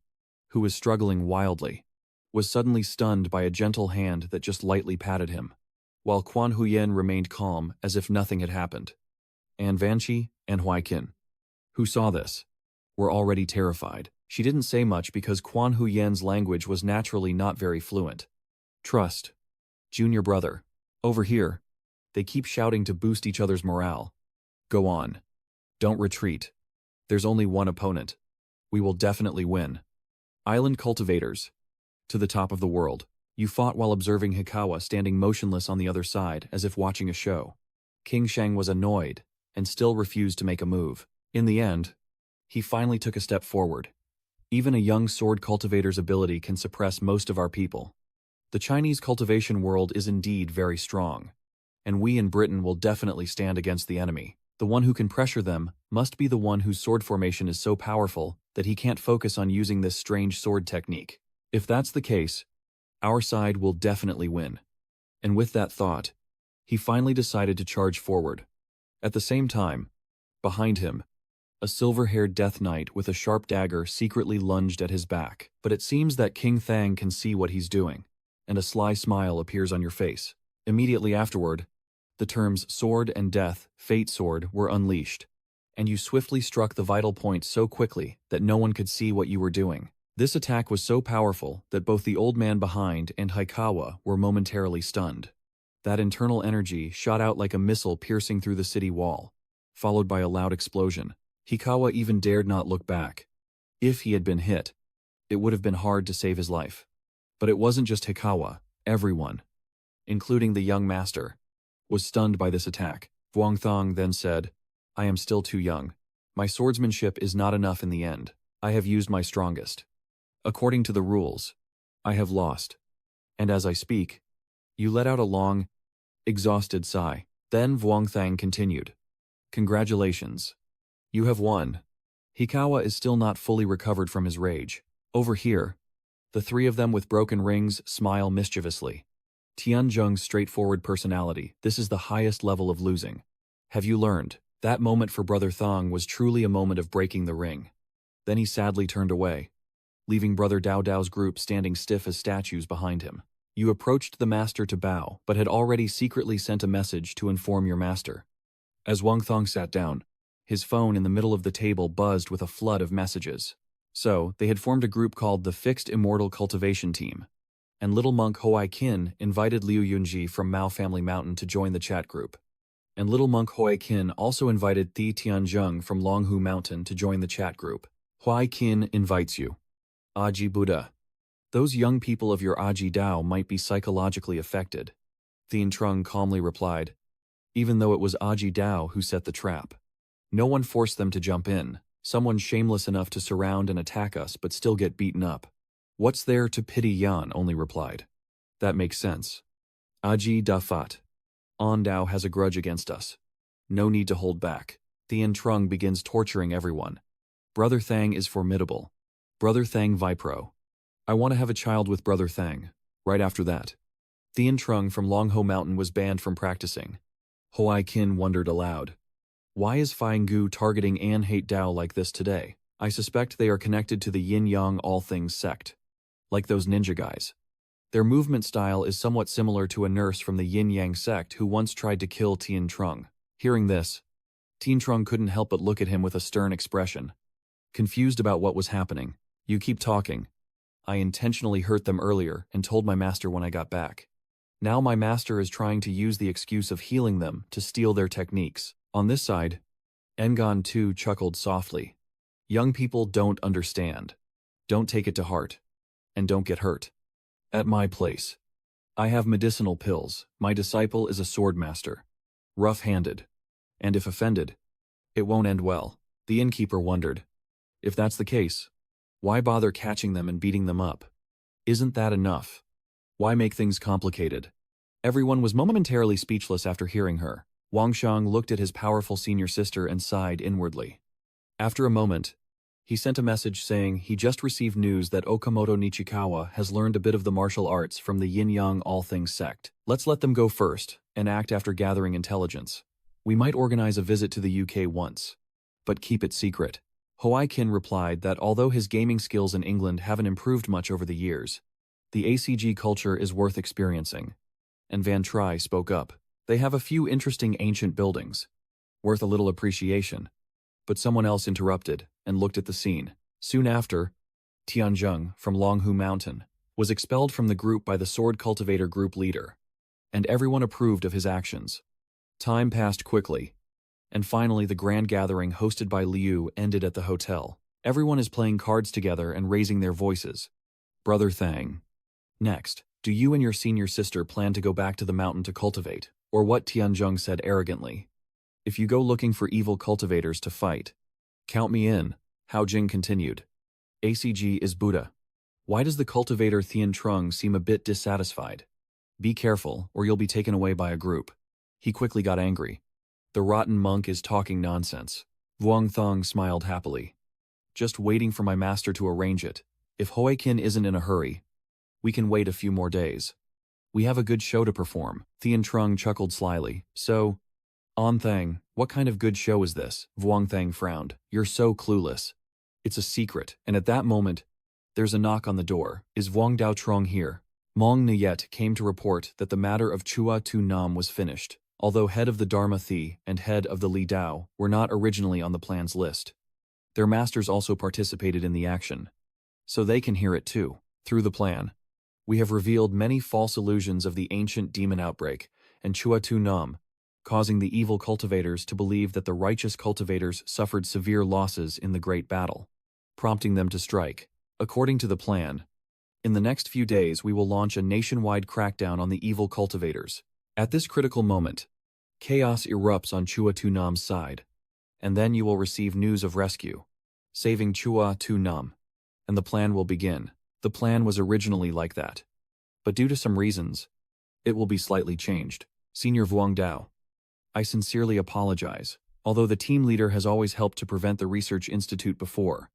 who was struggling wildly, was suddenly stunned by a gentle hand that just lightly patted him, while Quan Huyen remained calm as if nothing had happened. And Vanchi and Huai Qin, who saw this, were already terrified. She didn't say much because Quan Huyen's language was naturally not very fluent. Trust. Junior brother. Over here. They keep shouting to boost each other's morale. Go on. Don't retreat. There's only one opponent. We will definitely win. Island cultivators. To the top of the world. You fought while observing Hikawa standing motionless on the other side as if watching a show. King Shang was annoyed and still refused to make a move. In the end, he finally took a step forward. Even a young sword cultivator's ability can suppress most of our people. The Chinese cultivation world is indeed very strong, and we in Britain will definitely stand against the enemy. The one who can pressure them must be the one whose sword formation is so powerful that he can't focus on using this strange sword technique. If that's the case, our side will definitely win. And with that thought, he finally decided to charge forward. At the same time, behind him, a silver-haired death knight with a sharp dagger secretly lunged at his back. But it seems that King Thang can see what he's doing, and a sly smile appears on your face. Immediately afterward, the terms sword and death, fate sword, were unleashed, and you swiftly struck the vital point so quickly that no one could see what you were doing. This attack was so powerful that both the old man behind and Hikawa were momentarily stunned. That internal energy shot out like a missile piercing through the city wall, followed by a loud explosion. Hikawa even dared not look back. If he had been hit, it would have been hard to save his life. But it wasn't just Hikawa. Everyone, including the young master, was stunned by this attack. Wang Thong then said, I am still too young. My swordsmanship is not enough in the end. I have used my strongest. According to the rules, I have lost. And as I speak, you let out a long, exhausted sigh. Then Wang Thang continued, Congratulations. You have won. Hikawa is still not fully recovered from his rage. Over here, the three of them with broken rings smile mischievously. Tianzheng's straightforward personality, this is the highest level of losing. Have you learned? That moment for Brother Thong was truly a moment of breaking the ring. Then he sadly turned away, leaving Brother Dao Dao's group standing stiff as statues behind him. You approached the master to bow, but had already secretly sent a message to inform your master. As Wang Thong sat down, his phone in the middle of the table buzzed with a flood of messages. So, they had formed a group called the Fixed Immortal Cultivation Team, and little monk Huai Qin invited Liu Yunji from Mao Family Mountain to join the chat group. And little monk Huai Qin also invited Thi Tianzheng from Longhu Mountain to join the chat group. Huai Qin invites you. Aji Buddha. Those young people of your Aji Dao might be psychologically affected. Thien Trung calmly replied, even though it was Aji Dao who set the trap. No one forced them to jump in. Someone shameless enough to surround and attack us but still get beaten up. What's there to pity? Yan only replied. That makes sense. Aji da Fat. On Dao has a grudge against us. No need to hold back. Thien Trung begins torturing everyone. Brother Thang is formidable. Brother Thang Vipro. I want to have a child with Brother Thang. Right after that. Thien Trung from Long Ho Mountain was banned from practicing. Hoai Kin wondered aloud. Why is Fang Gu targeting An Hate Dao like this today? I suspect they are connected to the Yinyang All Things Sect. Like those ninja guys. Their movement style is somewhat similar to a nurse from the Yinyang sect who once tried to kill Tien Trung. Hearing this, Tien Trung couldn't help but look at him with a stern expression. Confused about what was happening. You keep talking. I intentionally hurt them earlier and told my master when I got back. Now my master is trying to use the excuse of healing them to steal their techniques. On this side, Ngon too chuckled softly. Young people don't understand. Don't take it to heart. And don't get hurt. At my place. I have medicinal pills. My disciple is a sword master. Rough-handed. And if offended, it won't end well. The innkeeper wondered. If that's the case, why bother catching them and beating them up? Isn't that enough? Why make things complicated? Everyone was momentarily speechless after hearing her. Wang Xiang looked at his powerful senior sister and sighed inwardly. After a moment, he sent a message saying he just received news that Okamoto Nichikawa has learned a bit of the martial arts from the Yinyang All Things Sect. Let's let them go first, and act after gathering intelligence. We might organize a visit to the UK once. But keep it secret. Hoai Kin replied that although his gaming skills in England haven't improved much over the years, the ACG culture is worth experiencing. And Van Tri spoke up. They have a few interesting ancient buildings, worth a little appreciation. But someone else interrupted and looked at the scene. Soon after, Tianzheng from Long Ho Mountain was expelled from the group by the sword cultivator group leader, and everyone approved of his actions. Time passed quickly, and finally the grand gathering hosted by Liu ended at the hotel. Everyone is playing cards together and raising their voices. Brother Thang. Next, do you and your senior sister plan to go back to the mountain to cultivate, or what? Tianzheng said arrogantly. If you go looking for evil cultivators to fight, count me in, Hao Jing continued. ACG is Buddha. Why does the cultivator Thien Trung seem a bit dissatisfied? Be careful, or you'll be taken away by a group. He quickly got angry. The rotten monk is talking nonsense. Vuong Thong smiled happily. Just waiting for my master to arrange it. If Hoai Kin isn't in a hurry, we can wait a few more days. We have a good show to perform. Thien Trung chuckled slyly. So, On Thang, what kind of good show is this? Vuong Thang frowned. You're so clueless. It's a secret, and at that moment, there's a knock on the door. Is Vuong Dao Trong here? Mong Nyet came to report that the matter of Chua Tu Nam was finished, although head of the Dharma Thi and head of the Li Dao were not originally on the plan's list. Their masters also participated in the action, so they can hear it too. Through the plan, we have revealed many false illusions of the ancient demon outbreak and Chua Tu Nam, causing the evil cultivators to believe that the righteous cultivators suffered severe losses in the great battle, prompting them to strike. According to the plan, in the next few days we will launch a nationwide crackdown on the evil cultivators. At this critical moment, chaos erupts on Chua Tu Nam's side, and then you will receive news of rescue, saving Chua Tu Nam, and the plan will begin. The plan was originally like that, but due to some reasons, it will be slightly changed. Senior Vuong Dao, I sincerely apologize, although the team leader has always helped to prevent the research institute before.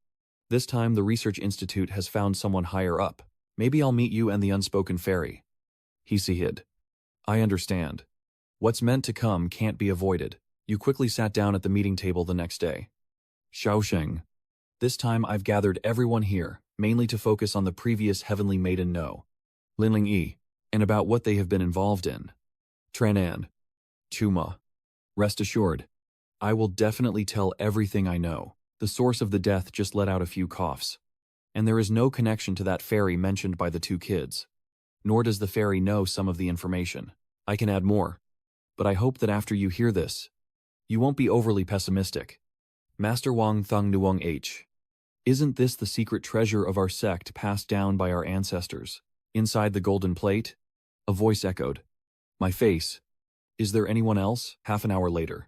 This time the research institute has found someone higher up. Maybe I'll meet you and the unspoken fairy. He hid. I understand. What's meant to come can't be avoided. You quickly sat down at the meeting table the next day. Shaosheng. This time I've gathered everyone here, mainly to focus on the previous Heavenly Maiden No, Linling Yi, and about what they have been involved in. Tranan. Chuma. Rest assured, I will definitely tell everything I know. The source of the death just let out a few coughs. And there is no connection to that fairy mentioned by the two kids. Nor does the fairy know some of the information. I can add more. But I hope that after you hear this, you won't be overly pessimistic. Master Wang Thung Nuong H. Isn't this the secret treasure of our sect passed down by our ancestors? Inside the golden plate? A voice echoed. My face. Is there anyone else? Half an hour later.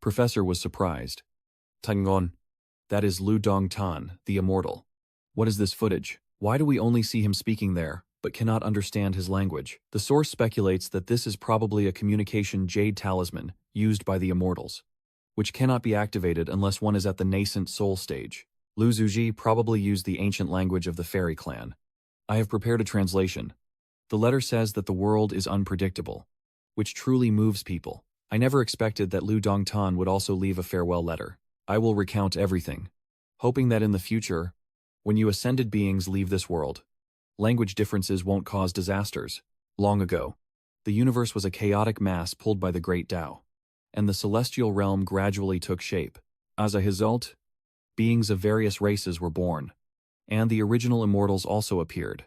Professor was surprised. Tangon. That is Lu Dong Tan, the immortal. What is this footage? Why do we only see him speaking there? but cannot understand his language. The source speculates that this is probably a communication jade talisman used by the immortals, which cannot be activated unless one is at the nascent soul stage. Lu Zuji probably used the ancient language of the fairy clan. I have prepared a translation. The letter says that the world is unpredictable, which truly moves people. I never expected that Lu Dongtan would also leave a farewell letter. I will recount everything, hoping that in the future, when you ascended beings leave this world, language differences won't cause disasters. Long ago, the universe was a chaotic mass pulled by the great Tao, and the celestial realm gradually took shape. As a result, beings of various races were born, and the original immortals also appeared,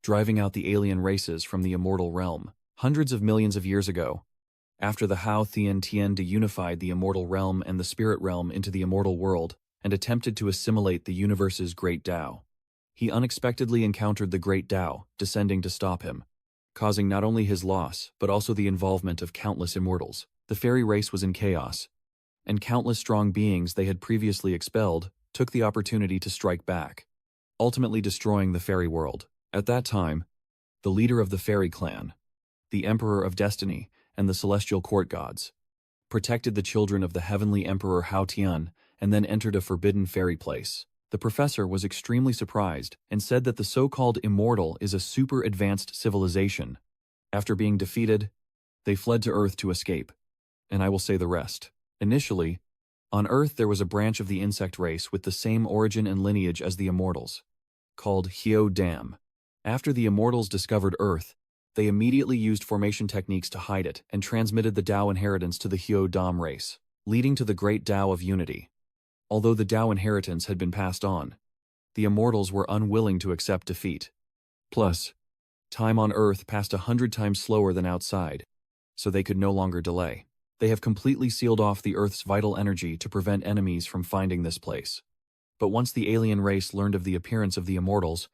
driving out the alien races from the immortal realm. Hundreds of millions of years ago, after the Hao Tian unified the immortal realm and the spirit realm into the immortal world and attempted to assimilate the universe's great Tao, he unexpectedly encountered the great Tao descending to stop him, causing not only his loss but also the involvement of countless immortals. The fairy race was in chaos, and countless strong beings they had previously expelled took the opportunity to strike back, ultimately destroying the fairy world. At that time, the leader of the fairy clan, the Emperor of Destiny, and the celestial court gods, protected the children of the heavenly Emperor Hao Tian and then entered a forbidden fairy place. The professor was extremely surprised and said that the so-called immortal is a super advanced civilization. After being defeated, they fled to Earth to escape, and I will say the rest. Initially, on Earth there was a branch of the insect race with the same origin and lineage as the immortals, called Hyo Dam. After the immortals discovered Earth, they immediately used formation techniques to hide it and transmitted the Tao inheritance to the Hyo Dam race, leading to the great Tao of unity. Although the Tao inheritance had been passed on, the immortals were unwilling to accept defeat. Plus, time on Earth passed 100 times slower than outside, so they could no longer delay. They have completely sealed off the Earth's vital energy to prevent enemies from finding this place. But once the alien race learned of the appearance of the immortals,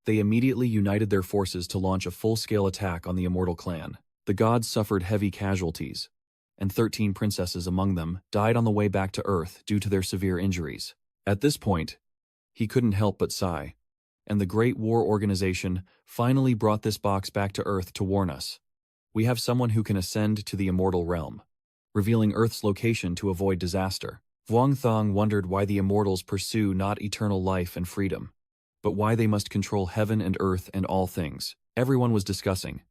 they immediately united their forces to launch a full-scale attack on the immortal clan. The gods suffered heavy casualties, and 13 princesses among them died on the way back to Earth due to their severe injuries. At this point, he couldn't help but sigh, and the Great War Organization finally brought this box back to Earth to warn us. We have someone who can ascend to the immortal realm, revealing Earth's location to avoid disaster. Vuong Thong wondered why the immortals pursue not eternal life and freedom, but why they must control heaven and earth and all things. Everyone was discussing,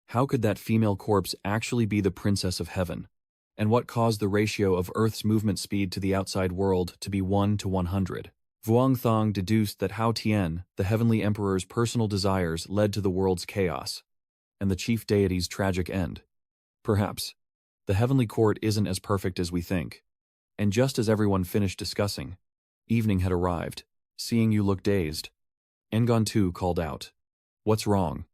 how could that female corpse actually be the princess of heaven? And what caused the ratio of Earth's movement speed to the outside world to be 1 to 100? Vuong Thong deduced that Hao Tian, the heavenly emperor's personal desires, led to the world's chaos, and the chief deity's tragic end. Perhaps the heavenly court isn't as perfect as we think. And just as everyone finished discussing, evening had arrived. Seeing you look dazed, Ngon Tu called out. What's wrong?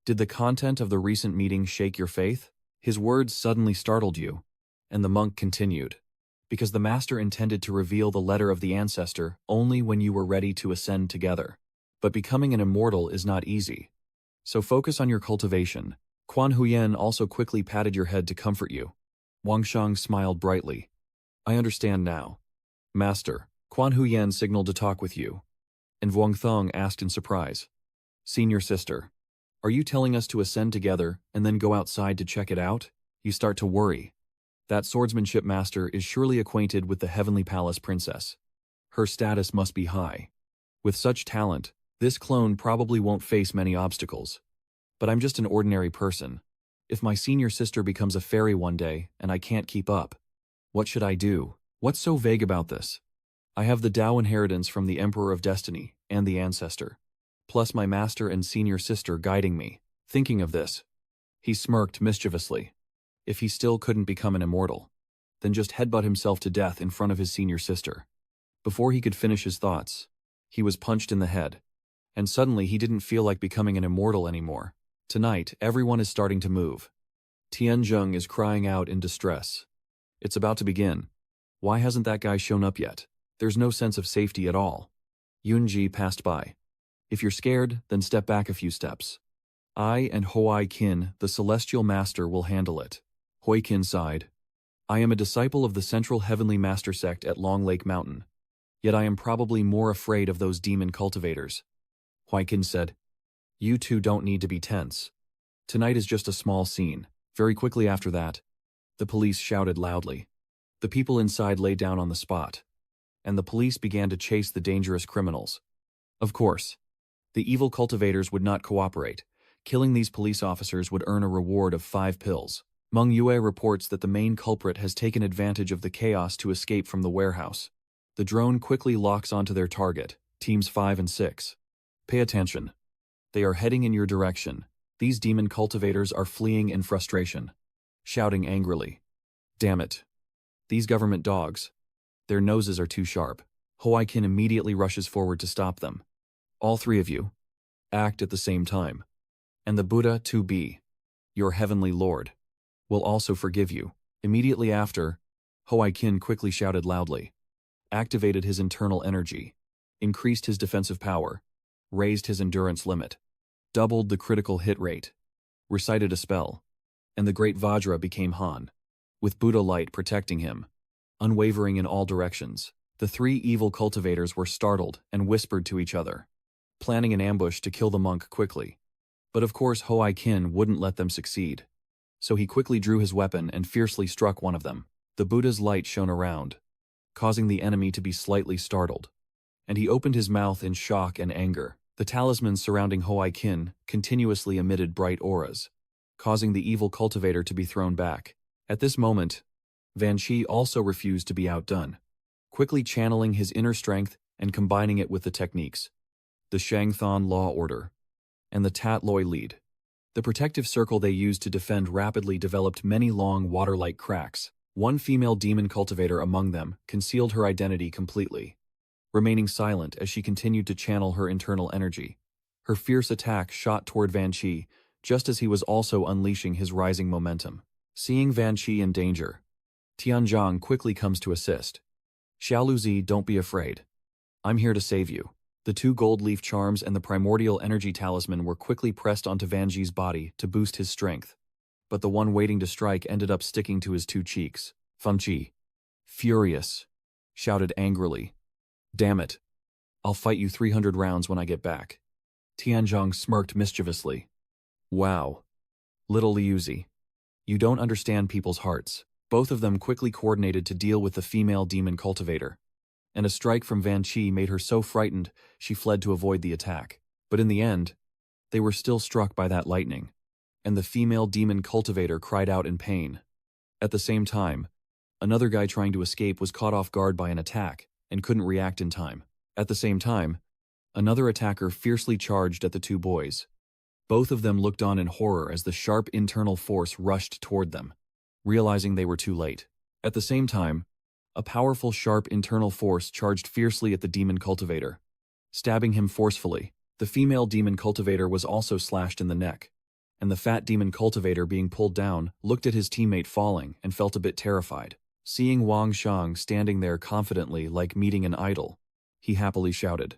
Did the content of the recent meeting shake your faith? His words suddenly startled you, and the monk continued. Because the master intended to reveal the letter of the ancestor only when you were ready to ascend together. But becoming an immortal is not easy. So focus on your cultivation. Quan Huyen also quickly patted your head to comfort you. Wang Shang smiled brightly. I understand now. Master, Quan Huyen signaled to talk with you. And Vuong Thong asked in surprise. Senior sister, are you telling us to ascend together and then go outside to check it out? You start to worry. That swordsmanship master is surely acquainted with the Heavenly Palace princess. Her status must be high. With such talent, this clone probably won't face many obstacles. But I'm just an ordinary person. If my senior sister becomes a fairy one day and I can't keep up, what should I do? What's so vague about this? I have the Tao inheritance from the Emperor of Destiny and the Ancestor, plus my master and senior sister guiding me. Thinking of this, he smirked mischievously. If he still couldn't become an immortal, then just headbutt himself to death in front of his senior sister. Before he could finish his thoughts, he was punched in the head, and suddenly he didn't feel like becoming an immortal anymore. Tonight, everyone is starting to move. Tianzheng is crying out in distress. It's about to begin. Why hasn't that guy shown up yet? There's no sense of safety at all. Yunji passed by. If you're scared, then step back a few steps. I and Hoai Kin, the Celestial Master, will handle it. Hoi Kin sighed. I am a disciple of the Central Heavenly Master Sect at Long Lake Mountain, yet I am probably more afraid of those demon cultivators. Hoi Kin said. You two don't need to be tense. Tonight is just a small scene. Very quickly after that, the police shouted loudly. The people inside lay down on the spot, and the police began to chase the dangerous criminals. Of course, the evil cultivators would not cooperate. Killing these police officers would earn a reward of 5 pills. Manhwa reports that the main culprit has taken advantage of the chaos to escape from the warehouse. The drone quickly locks onto their target, teams 5 and 6. Pay attention. They are heading in your direction. These demon cultivators are fleeing in frustration, shouting angrily. Damn it. These government dogs. Their noses are too sharp. Hoikin immediately rushes forward to stop them. All 3 of you, act at the same time. And the Buddha, to be, your heavenly Lord, will also forgive you. Immediately after, Hoikin quickly shouted loudly, activated his internal energy, increased his defensive power, raised his endurance limit, doubled the critical hit rate, recited a spell, and the great Vajra became Han, with Buddha light protecting him, unwavering in all directions. The 3 evil cultivators were startled and whispered to each other, planning an ambush to kill the monk quickly. But of course Hoikin wouldn't let them succeed, so he quickly drew his weapon and fiercely struck one of them. The Buddha's light shone around, causing the enemy to be slightly startled, and he opened his mouth in shock and anger. The talismans surrounding Hoikin continuously emitted bright auras, causing the evil cultivator to be thrown back. At this moment, Van Chi also refused to be outdone, quickly channeling his inner strength and combining it with the techniques, the Shangthon Law Order, and the Tat Loi Lead. The protective circle they used to defend rapidly developed many long water-like cracks. One female demon cultivator among them concealed her identity completely, remaining silent as she continued to channel her internal energy. Her fierce attack shot toward Van Chi, just as he was also unleashing his rising momentum. Seeing Van Chi in danger, Tianzhong quickly comes to assist. Xiaoluzi, don't be afraid. I'm here to save you. The 2 gold leaf charms and the primordial energy talisman were quickly pressed onto Van Chi's body to boost his strength, but the one waiting to strike ended up sticking to his 2 cheeks. Van Chi, furious, shouted angrily, damn it. I'll fight you 300 rounds when I get back. Tianzhong smirked mischievously. Wow. Little Liuzi. You don't understand people's hearts. Both of them quickly coordinated to deal with the female demon cultivator, and a strike from Van Chi made her so frightened she fled to avoid the attack. But in the end, they were still struck by that lightning, and the female demon cultivator cried out in pain. At the same time, another guy trying to escape was caught off guard by an attack and couldn't react in time. At the same time, another attacker fiercely charged at the 2 boys. Both of them looked on in horror as the sharp internal force rushed toward them, realizing they were too late. At the same time, a powerful sharp internal force charged fiercely at the demon cultivator, stabbing him forcefully. The female demon cultivator was also slashed in the neck, and the fat demon cultivator being pulled down looked at his teammate falling and felt a bit terrified. Seeing Wang Shang standing there confidently like meeting an idol, he happily shouted,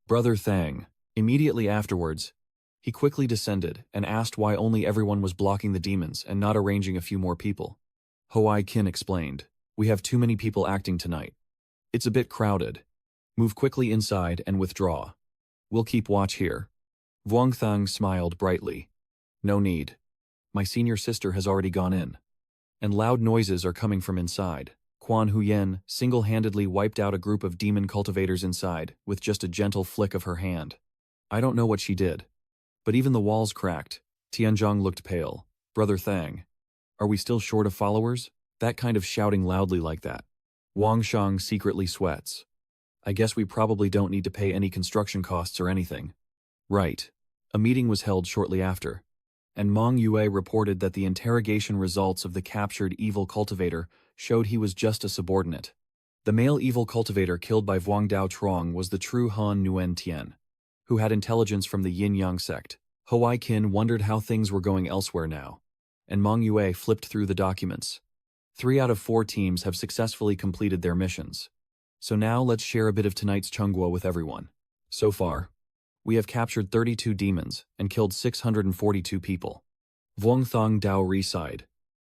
Brother Thang. Immediately afterwards, he quickly descended and asked why only everyone was blocking the demons and not arranging a few more people. Hoikin explained, we have too many people acting tonight. It's a bit crowded. Move quickly inside and withdraw. We'll keep watch here. Vuong Thang smiled brightly. No need. My senior sister has already gone in. And loud noises are coming from inside. Quan Huyen single-handedly wiped out a group of demon cultivators inside with just a gentle flick of her hand. I don't know what she did, but even the walls cracked. Tianzhong looked pale. Brother Thang, are we still short of followers? That kind of shouting loudly like that. Wang Shang secretly sweats. I guess we probably don't need to pay any construction costs or anything. Right. A meeting was held shortly after, and Meng Yue reported that the interrogation results of the captured evil cultivator showed he was just a subordinate. The male evil cultivator killed by Vuong Dao Trong was the true Han Nguyen Tian, who had intelligence from the Yinyang sect. Hoikin wondered how things were going elsewhere now, and Meng Yue flipped through the documents. 3 out of 4 teams have successfully completed their missions. So now let's share a bit of tonight's Chungguo with everyone. So far, we have captured 32 demons and killed 642 people. Vuong Thong Dao Ri sighed.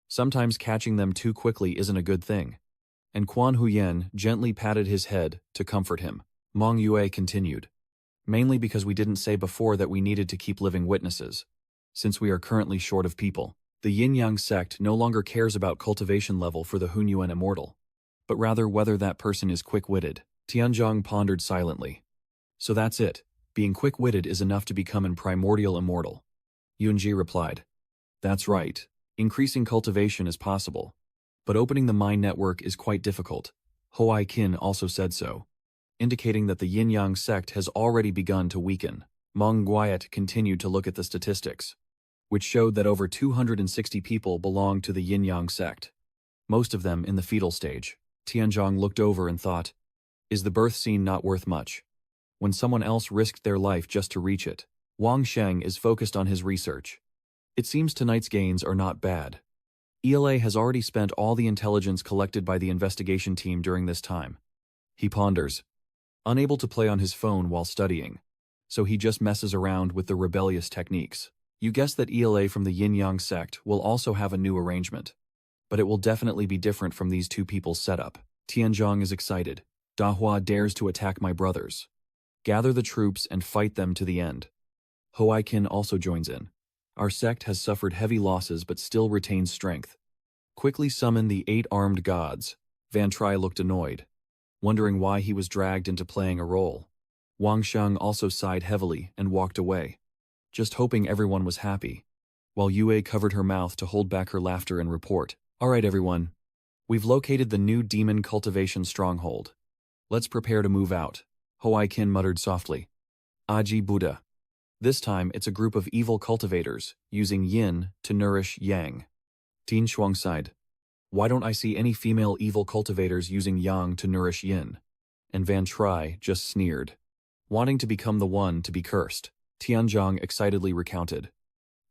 Sometimes catching them too quickly isn't a good thing. And Quan Huyen gently patted his head to comfort him. Meng Yue continued. Mainly because we didn't say before that we needed to keep living witnesses. Since we are currently short of people, the Yinyang sect no longer cares about cultivation level for the Hunyuan immortal, but rather whether that person is quick-witted. Tianzhong pondered silently. So that's it. Being quick-witted is enough to become an primordial immortal. Yunji replied. That's right. Increasing cultivation is possible. But opening the mind network is quite difficult. Hoai Qin also said so, indicating that the Yinyang sect has already begun to weaken. Meng Guayat continued to look at the statistics, which showed that over 260 people belonged to the Yinyang sect, most of them in the fetal stage. Tianzhong looked over and thought, is the birth scene not worth much, when someone else risked their life just to reach it? Wang Sheng is focused on his research. It seems tonight's gains are not bad. ELA has already spent all the intelligence collected by the investigation team during this time. He ponders, unable to play on his phone while studying, so he just messes around with the rebellious techniques. You guess that ELA from the Yinyang sect will also have a new arrangement, but it will definitely be different from these two people's setup. Tianzhong is excited. Dahua dares to attack my brothers. Gather the troops and fight them to the end. Hoai Qin also joins in. Our sect has suffered heavy losses but still retains strength. Quickly summon the 8 armed gods. Van Tri looked annoyed, wondering why he was dragged into playing a role. Wang Sheng also sighed heavily and walked away, just hoping everyone was happy, while Yue covered her mouth to hold back her laughter and report. All right, everyone. We've located the new demon cultivation stronghold. Let's prepare to move out. Hoai Qin muttered softly. Aji Buddha. This time it's a group of evil cultivators, using yin to nourish yang. Tin Shuang sighed. Why don't I see any female evil cultivators using yang to nourish yin? And Van Tri just sneered, wanting to become the one to be cursed. Tianzhong excitedly recounted.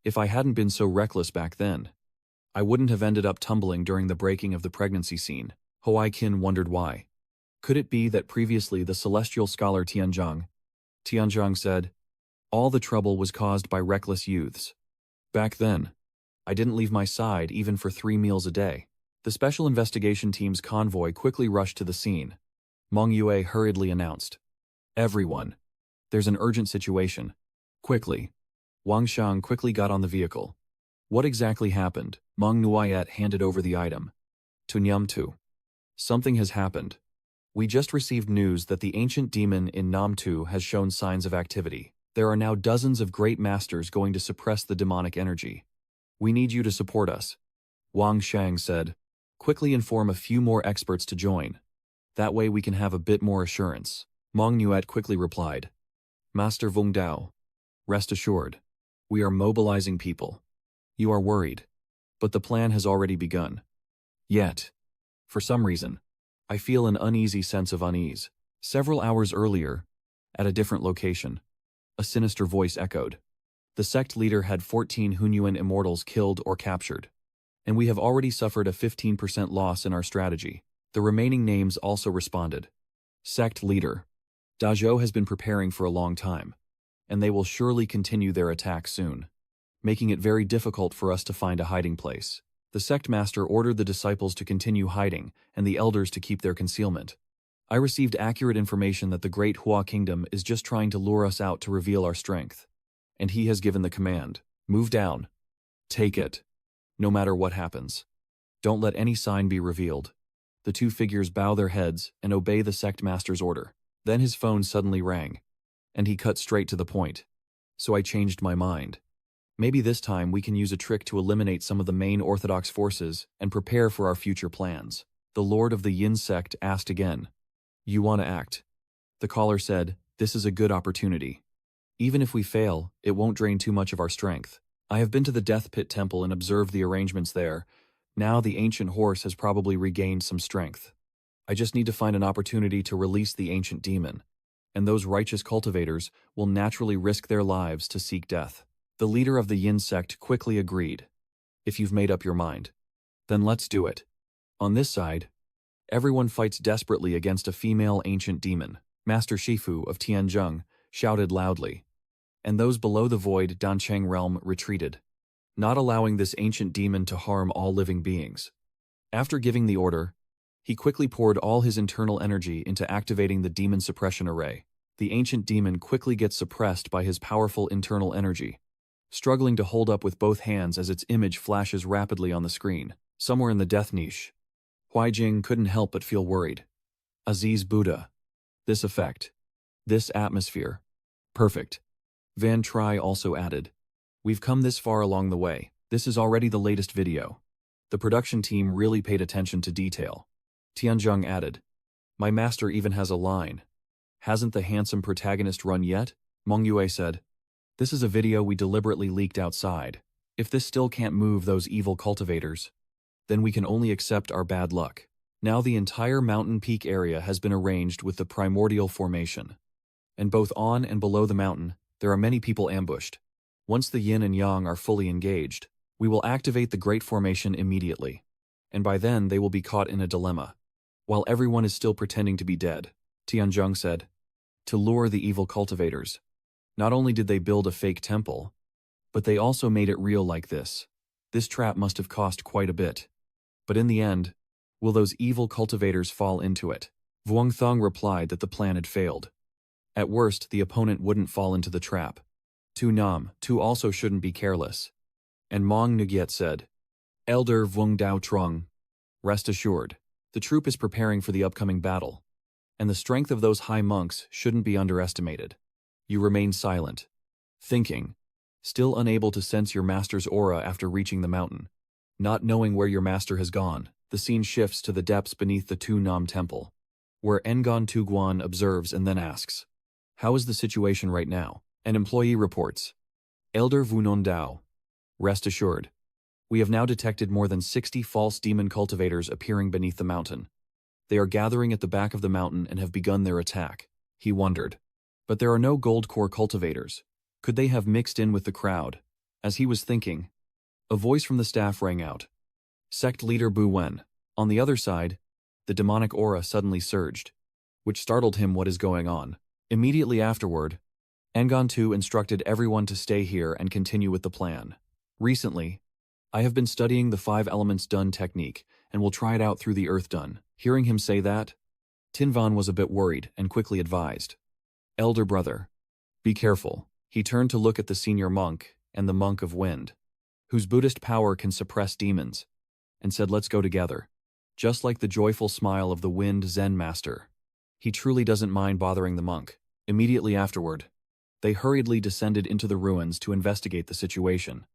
If I hadn't been so reckless back then, I wouldn't have ended up tumbling during the breaking of the pregnancy scene. Hoai Qin wondered why. Could it be that previously the celestial scholar Tianzhong said, all the trouble was caused by reckless youths. Back then, I didn't leave my side even for 3 meals a day. The special investigation team's convoy quickly rushed to the scene. Meng Yue hurriedly announced, everyone, there's an urgent situation. Quickly. Wang Shang quickly got on the vehicle. What exactly happened? Meng Nuayet handed over the item. To Nyam Tu. Something has happened. We just received news that the ancient demon in Nam Tu has shown signs of activity. There are now dozens of great masters going to suppress the demonic energy. We need you to support us. Wang Shang said. Quickly inform a few more experts to join. That way we can have a bit more assurance. Meng Nuet quickly replied. Master Vung Dao. Rest assured. We are mobilizing people. You are worried. But the plan has already begun. Yet, for some reason, I feel an uneasy sense of unease. Several hours earlier, at a different location, a sinister voice echoed. The sect leader had 14 Hunyuan immortals killed or captured, and we have already suffered a 15% loss in our strategy. The remaining names also responded. Sect leader. Dazhou has been preparing for a long time, and they will surely continue their attack soon, making it very difficult for us to find a hiding place. The sect master ordered the disciples to continue hiding and the elders to keep their concealment. I received accurate information that the great Hua kingdom is just trying to lure us out to reveal our strength. And he has given the command, move down. Take it. No matter what happens. Don't let any sign be revealed. The 2 figures bow their heads and obey the sect master's order. Then his phone suddenly rang, and he cut straight to the point. So I changed my mind. Maybe this time we can use a trick to eliminate some of the main orthodox forces and prepare for our future plans. The Lord of the Yin sect asked again. You want to act? The caller said, this is a good opportunity. Even if we fail, it won't drain too much of our strength. I have been to the Death Pit Temple and observed the arrangements there. Now the ancient horse has probably regained some strength. I just need to find an opportunity to release the ancient demon, and those righteous cultivators will naturally risk their lives to seek death. The leader of the Yin sect quickly agreed. If you've made up your mind, then let's do it. On this side, everyone fights desperately against a female ancient demon. Master Shifu of Tianzhong shouted loudly, and those below the void Dancheng realm retreated, not allowing this ancient demon to harm all living beings. After giving the order, he quickly poured all his internal energy into activating the demon suppression array. The ancient demon quickly gets suppressed by his powerful internal energy, struggling to hold up with both hands as its image flashes rapidly on the screen. Somewhere in the death niche, Huijing couldn't help but feel worried. Aziz Buddha. This effect. This atmosphere. Perfect. Van Tri also added. We've come this far along the way. This is already the latest video. The production team really paid attention to detail. Tianzheng added. My master even has a line. Hasn't the handsome protagonist run yet? Mengyue said. This is a video we deliberately leaked outside. If this still can't move those evil cultivators, then we can only accept our bad luck. Now the entire mountain peak area has been arranged with the primordial formation. And both on and below the mountain, there are many people ambushed. Once the yin and yang are fully engaged, we will activate the Great Formation immediately. And by then they will be caught in a dilemma. While everyone is still pretending to be dead, Tianzheng said. To lure the evil cultivators. Not only did they build a fake temple, but they also made it real like this. This trap must have cost quite a bit. But in the end, will those evil cultivators fall into it? Vuong Thong replied that the plan had failed. At worst, the opponent wouldn't fall into the trap. Tu Nam, Tu also shouldn't be careless. And Mong Nguyen said, Elder Vuong Dao Trung, rest assured, the troop is preparing for the upcoming battle. And the strength of those high monks shouldn't be underestimated. You remain silent, thinking, still unable to sense your master's aura after reaching the mountain. Not knowing where your master has gone, the scene shifts to the depths beneath the Tu Nam temple, where Ngon Tu Guan observes and then asks, how is the situation right now? An employee reports, Elder Vunon Dao, rest assured, we have now detected more than 60 false demon cultivators appearing beneath the mountain. They are gathering at the back of the mountain and have begun their attack. He wondered. But there are no gold core cultivators. Could they have mixed in with the crowd? As he was thinking, a voice from the staff rang out. Sect leader Bu Wen. On the other side, the demonic aura suddenly surged, which startled him. What is going on? Immediately afterward, Ngon Tu instructed everyone to stay here and continue with the plan. Recently, I have been studying the 5 elements done technique and will try it out through the earth done. Hearing him say that, Tin Van was a bit worried and quickly advised. Elder brother, be careful. He turned to look at the senior monk and the monk of wind, whose Buddhist power can suppress demons, and said, let's go together. Just like the joyful smile of the wind Zen master. He truly doesn't mind bothering the monk. Immediately afterward, they hurriedly descended into the ruins to investigate the situation.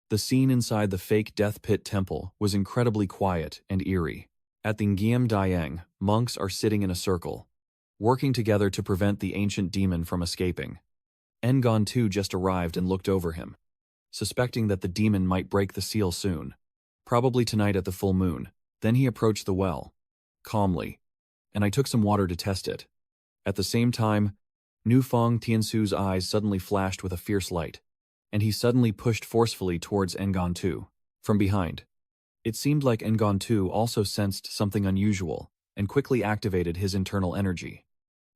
The scene inside the fake Death Pit temple was incredibly quiet and eerie. At the Ngiem Dayang, monks are sitting in a circle, working together to prevent the ancient demon from escaping. Ngon Tu just arrived and looked over him, suspecting that the demon might break the seal soon, probably tonight at the full moon. Then he approached the well, calmly, and I took some water to test it. At the same time, Nu Fong Tiansu's eyes suddenly flashed with a fierce light, and he suddenly pushed forcefully towards Ngon Tu. From behind, it seemed like Ngon Tu also sensed something unusual and quickly activated his internal energy.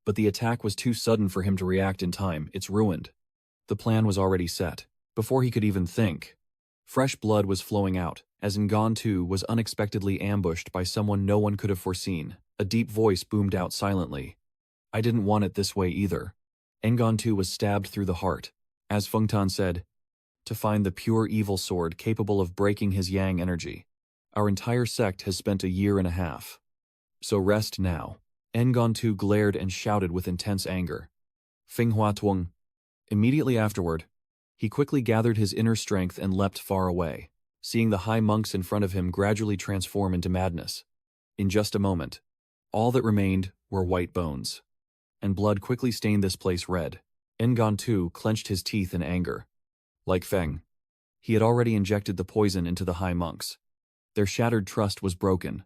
But the attack was too sudden for him to react in time. It's ruined. The plan was already set. Before he could even think, fresh blood was flowing out, as Ngon Tu was unexpectedly ambushed by someone no one could have foreseen. A deep voice boomed out silently. I didn't want it this way either. Ngon Tu was stabbed through the heart. As Feng Tan said, to find the pure evil sword capable of breaking his yang energy. Our entire sect has spent a year and a half. So rest now. Ngon Tu glared and shouted with intense anger. Fing Hua Tuong. Immediately afterward, he quickly gathered his inner strength and leapt far away, seeing the high monks in front of him gradually transform into madness. In just a moment, all that remained were white bones. And blood quickly stained this place red. Ngon Tu clenched his teeth in anger. Like Feng, he had already injected the poison into the high monks. Their shattered trust was broken,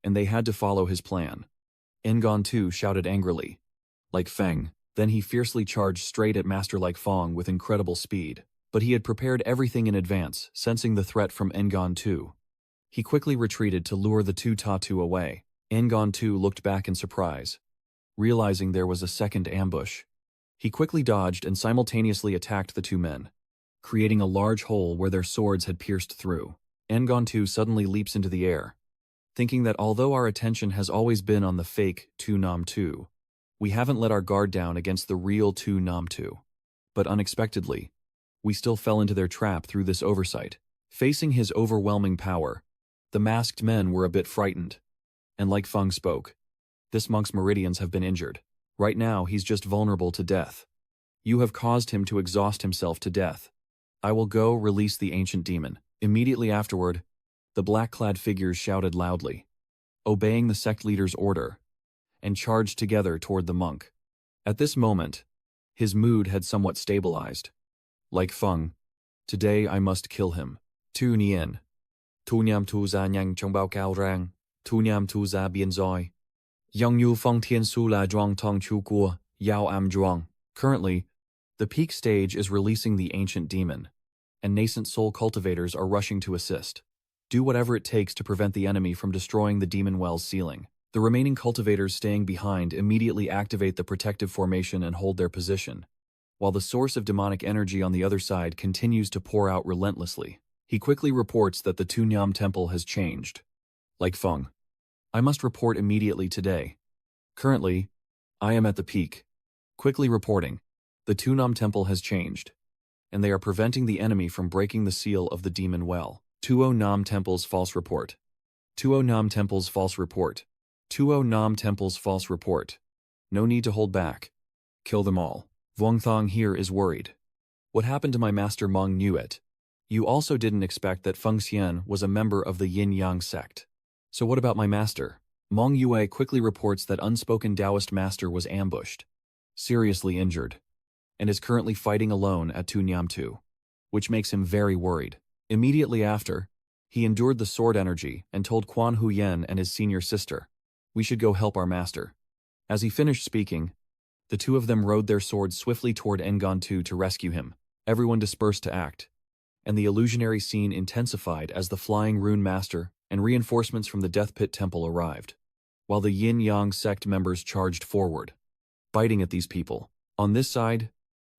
and they had to follow his plan. Ngon Tu shouted angrily. Like Feng, then he fiercely charged straight at Master Like Fong with incredible speed. But he had prepared everything in advance, sensing the threat from Ngon Tu. He quickly retreated to lure the two Tatu away. Ngon Tu looked back in surprise, realizing there was a second ambush. He quickly dodged and simultaneously attacked the two men, creating a large hole where their swords had pierced through. Ngon Tu suddenly leaps into the air, thinking that although our attention has always been on the fake Tu Nam Tu, We haven't let our guard down against the real Tu Nam Tu. But unexpectedly, we still fell into their trap through this oversight. Facing his overwhelming power, the masked men were a bit frightened. And like Feng spoke, this monk's meridians have been injured. Right now, he's just vulnerable to death. You have caused him to exhaust himself to death. I will go release the ancient demon. Immediately afterward, the black-clad figures shouted loudly, obeying the sect leader's order, and charged together toward the monk. At this moment, his mood had somewhat stabilized. Like Feng, today I must kill him. Tu Nien. Tu Nham Tu Za Nhang Trong Bao Cao Rang. Tu Nham Tu Za Bien Zoi. Yang Yu Feng Tian Su La Zhuang Tong Chu Guo, Yao Am Zhuang. Currently, the peak stage is releasing the ancient demon, and nascent soul cultivators are rushing to assist. Do whatever it takes to prevent the enemy from destroying the demon well's ceiling. The remaining cultivators staying behind immediately activate the protective formation and hold their position, while the source of demonic energy on the other side continues to pour out relentlessly. He quickly reports that the Tunyam temple has changed. Like Feng, I must report immediately today. Currently, I am at the peak. Quickly reporting, the Tunam temple has changed, and they are preventing the enemy from breaking the seal of the demon well. Tuo Nam temple's false report. Tuo Nam temple's false report. Tuo Nam temple's false report. No need to hold back. Kill them all. Vuong Thong here is worried. What happened to my master Meng knew it. You also didn't expect that Feng Xian was a member of the Yinyang sect. So what about my master? Meng Yue quickly reports that unspoken Taoist master was ambushed, seriously injured, and is currently fighting alone at Tunyam Tu, which makes him very worried. Immediately after, he endured the sword energy and told Quan Huyen and his senior sister, "We should go help our master." As he finished speaking, the two of them rode their swords swiftly toward Ngan Tu to rescue him. Everyone dispersed to act, and the illusionary scene intensified as the flying rune master and reinforcements from the Death Pit Temple arrived, while the Yin-Yang sect members charged forward, biting at these people. On this side,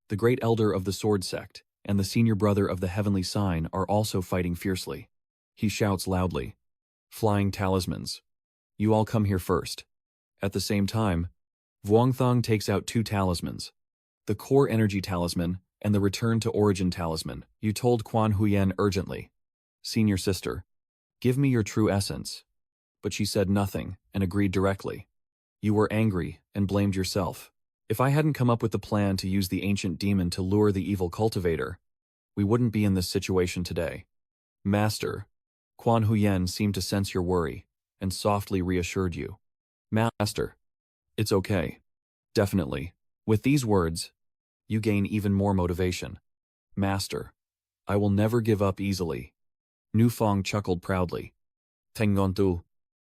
the great elder of the Sword Sect and the senior brother of the Heavenly Sign are also fighting fiercely. He shouts loudly, "Flying talismans. You all come here first." At the same time, Vuong Thong takes out two talismans, the Core Energy Talisman and the Return to Origin Talisman. You told Quan Huyen urgently, "Senior sister, give me your true essence." But she said nothing and agreed directly. You were angry and blamed yourself. If I hadn't come up with the plan to use the ancient demon to lure the evil cultivator, we wouldn't be in this situation today. Master, Quan Huyen seemed to sense your worry and softly reassured you. Master, it's okay. Definitely. With these words, you gain even more motivation. Master, I will never give up easily. Nu Fong chuckled proudly. Tengontu.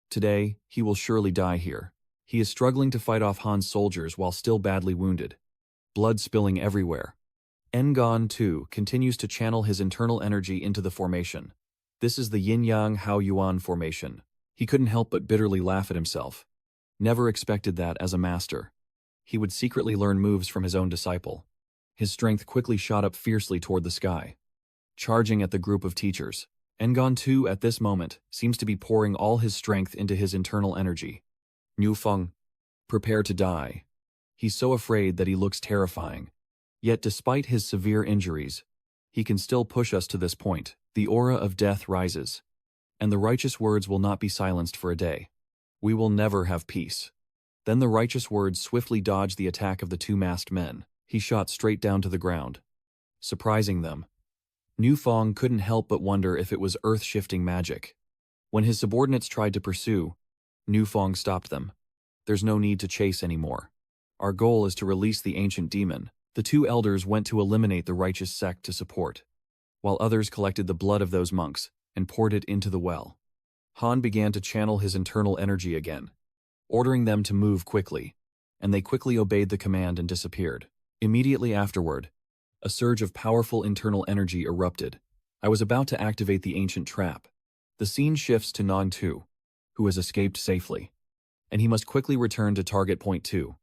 Today, he will surely die here. He is struggling to fight off Han's soldiers while still badly wounded. Blood spilling everywhere. Ngan, too, continues to channel his internal energy into the formation. This is the Yin-Yang Hao Yuan formation. He couldn't help but bitterly laugh at himself. Never expected that as a master. He would secretly learn moves from his own disciple. His strength quickly shot up fiercely toward the sky, charging at the group of teachers. Ngan, too, at this moment, seems to be pouring all his strength into his internal energy. Nu Feng, prepare to die. He's so afraid that he looks terrifying. Yet despite his severe injuries, he can still push us to this point. The aura of death rises, and the righteous words will not be silenced for a day. We will never have peace. Then the righteous words swiftly dodged the attack of the two masked men. He shot straight down to the ground, surprising them. Nu Fong couldn't help but wonder if it was earth-shifting magic. When his subordinates tried to pursue, Nu Fong stopped them. There's no need to chase anymore. Our goal is to release the ancient demon. The two elders went to eliminate the righteous sect to support, while others collected the blood of those monks and poured it into the well. Han began to channel his internal energy again, ordering them to move quickly, and they quickly obeyed the command and disappeared. Immediately afterward, a surge of powerful internal energy erupted. I was about to activate the ancient trap. The scene shifts to Nong Tu, who has escaped safely, and he must quickly return to target point 2,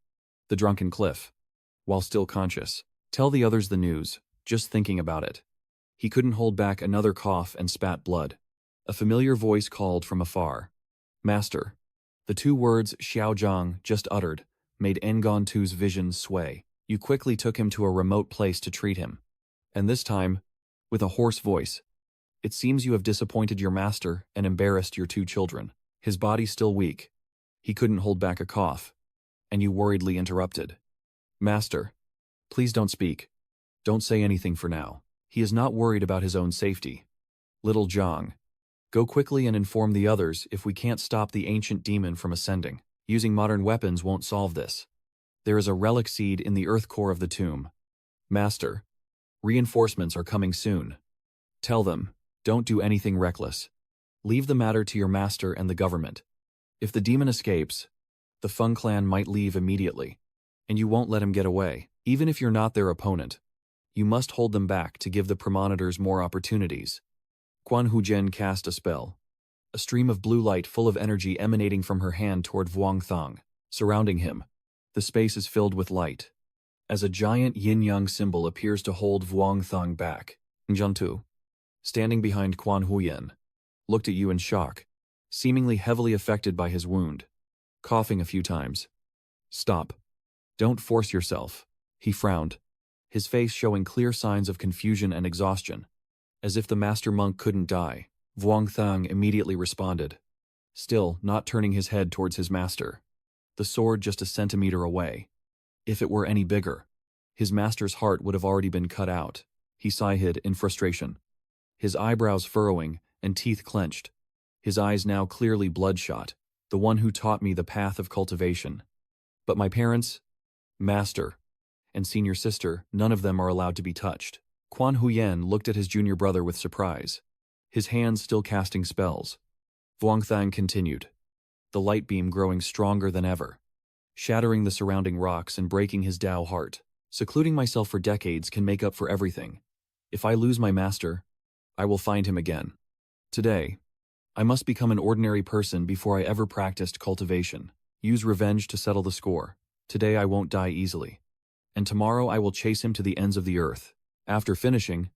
the drunken cliff, while still conscious. Tell the others the news, just thinking about it. He couldn't hold back another cough and spat blood. A familiar voice called from afar. Master. The two words Xiaozhang just uttered made Ngontu's vision sway. You quickly took him to a remote place to treat him. And this time, with a hoarse voice, "It seems you have disappointed your master and embarrassed your 2 children." His body still weak. He couldn't hold back a cough. And you worriedly interrupted. "Master, please don't speak. Don't say anything for now." He is not worried about his own safety. "Little Zhang, go quickly and inform the others if we can't stop the ancient demon from ascending. Using modern weapons won't solve this. There is a relic seed in the earth core of the tomb. Master, reinforcements are coming soon. Tell them, don't do anything reckless. Leave the matter to your master and the government. If the demon escapes, the Feng clan might leave immediately, and you won't let him get away. Even if you're not their opponent, you must hold them back to give the premonitors more opportunities." Quan Hujian cast a spell. A stream of blue light full of energy emanating from her hand toward Vuong Thong. Surrounding him, the space is filled with light, as a giant Yinyang symbol appears to hold Vuong Thong back. Njantu, standing behind Quan Huyen, looked at you in shock, seemingly heavily affected by his wound, coughing a few times. "Stop. Don't force yourself." He frowned, his face showing clear signs of confusion and exhaustion. As if the master monk couldn't die, Vuong Thang immediately responded, still not turning his head towards his master. The sword just a centimeter away. If it were any bigger, his master's heart would have already been cut out. He sighed in frustration, his eyebrows furrowing and teeth clenched. His eyes now clearly bloodshot. "The one who taught me the path of cultivation. But my parents, master, and senior sister, none of them are allowed to be touched." Quan Huyen looked at his junior brother with surprise, his hands still casting spells. Vuong Thang continued, the light beam growing stronger than ever, shattering the surrounding rocks and breaking his Dao heart. "Secluding myself for decades can make up for everything. If I lose my master, I will find him again. Today, I must become an ordinary person before I ever practiced cultivation. Use revenge to settle the score. Today I won't die easily. And tomorrow I will chase him to the ends of the earth." After finishing,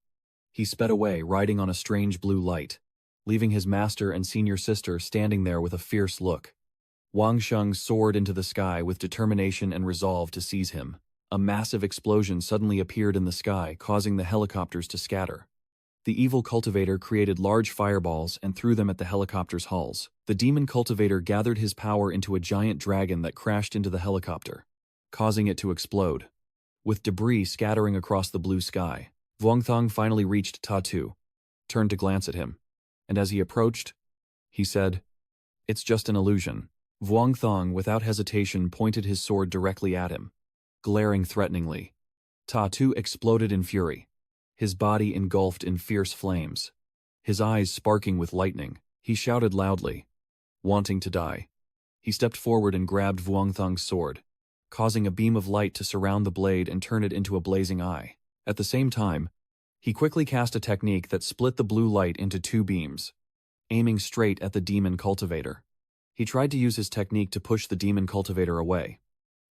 he sped away riding on a strange blue light, leaving his master and senior sister standing there with a fierce look. Wang Sheng soared into the sky with determination and resolve to seize him. A massive explosion suddenly appeared in the sky, causing the helicopters to scatter. The evil cultivator created large fireballs and threw them at the helicopter's hulls. The demon cultivator gathered his power into a giant dragon that crashed into the helicopter, causing it to explode, with debris scattering across the blue sky. Vuong Thong finally reached Tatu, turned to glance at him, and as he approached, he said, "It's just an illusion." Vuong Thong, without hesitation, pointed his sword directly at him, glaring threateningly. Tatu exploded in fury, his body engulfed in fierce flames, his eyes sparking with lightning. He shouted loudly, wanting to die. He stepped forward and grabbed Vuong Thong's sword, causing a beam of light to surround the blade and turn it into a blazing eye. At the same time, he quickly cast a technique that split the blue light into 2 beams, aiming straight at the demon cultivator. He tried to use his technique to push the demon cultivator away,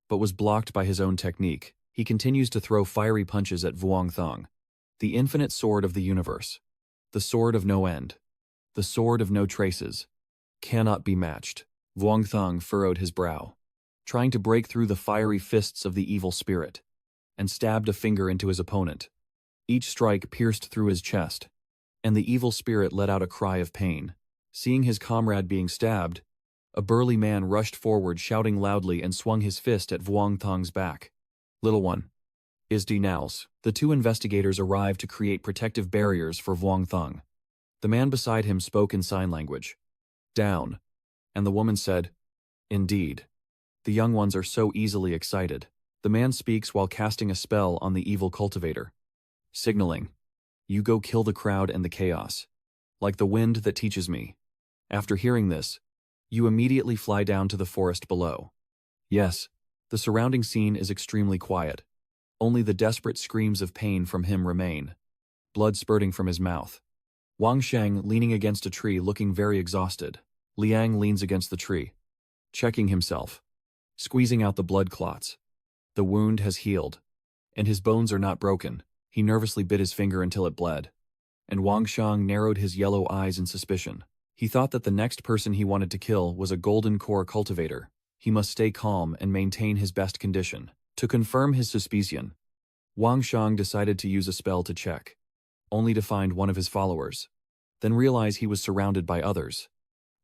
but was blocked by his own technique. He continues to throw fiery punches at Vuong Thong. The infinite sword of the universe, the sword of no end, the sword of no traces, cannot be matched. Vuong Thong furrowed his brow, trying to break through the fiery fists of the evil spirit, and stabbed a finger into his opponent. Each strike pierced through his chest, and the evil spirit let out a cry of pain. Seeing his comrade being stabbed, a burly man rushed forward shouting loudly and swung his fist at Vuong Thong's back. "Little one, is denounced." The 2 investigators arrived to create protective barriers for Vuong Thong. The man beside him spoke in sign language. "Down." And the woman said, "Indeed. The young ones are so easily excited." The man speaks while casting a spell on the evil cultivator, signaling, "You go kill the crowd and the chaos, like the wind that teaches me." After hearing this, you immediately fly down to the forest below. Yes, the surrounding scene is extremely quiet. Only the desperate screams of pain from him remain, blood spurting from his mouth. Wang Sheng leaning against a tree looking very exhausted. Liang leans against the tree, checking himself, squeezing out the blood clots. The wound has healed, and his bones are not broken. He nervously bit his finger until it bled, and Wang Sheng narrowed his yellow eyes in suspicion. He thought that the next person he wanted to kill was a golden core cultivator, He must stay calm and maintain his best condition. To confirm his suspicion, Wang Shang decided to use a spell to check, only to find one of his followers, then realize he was surrounded by others,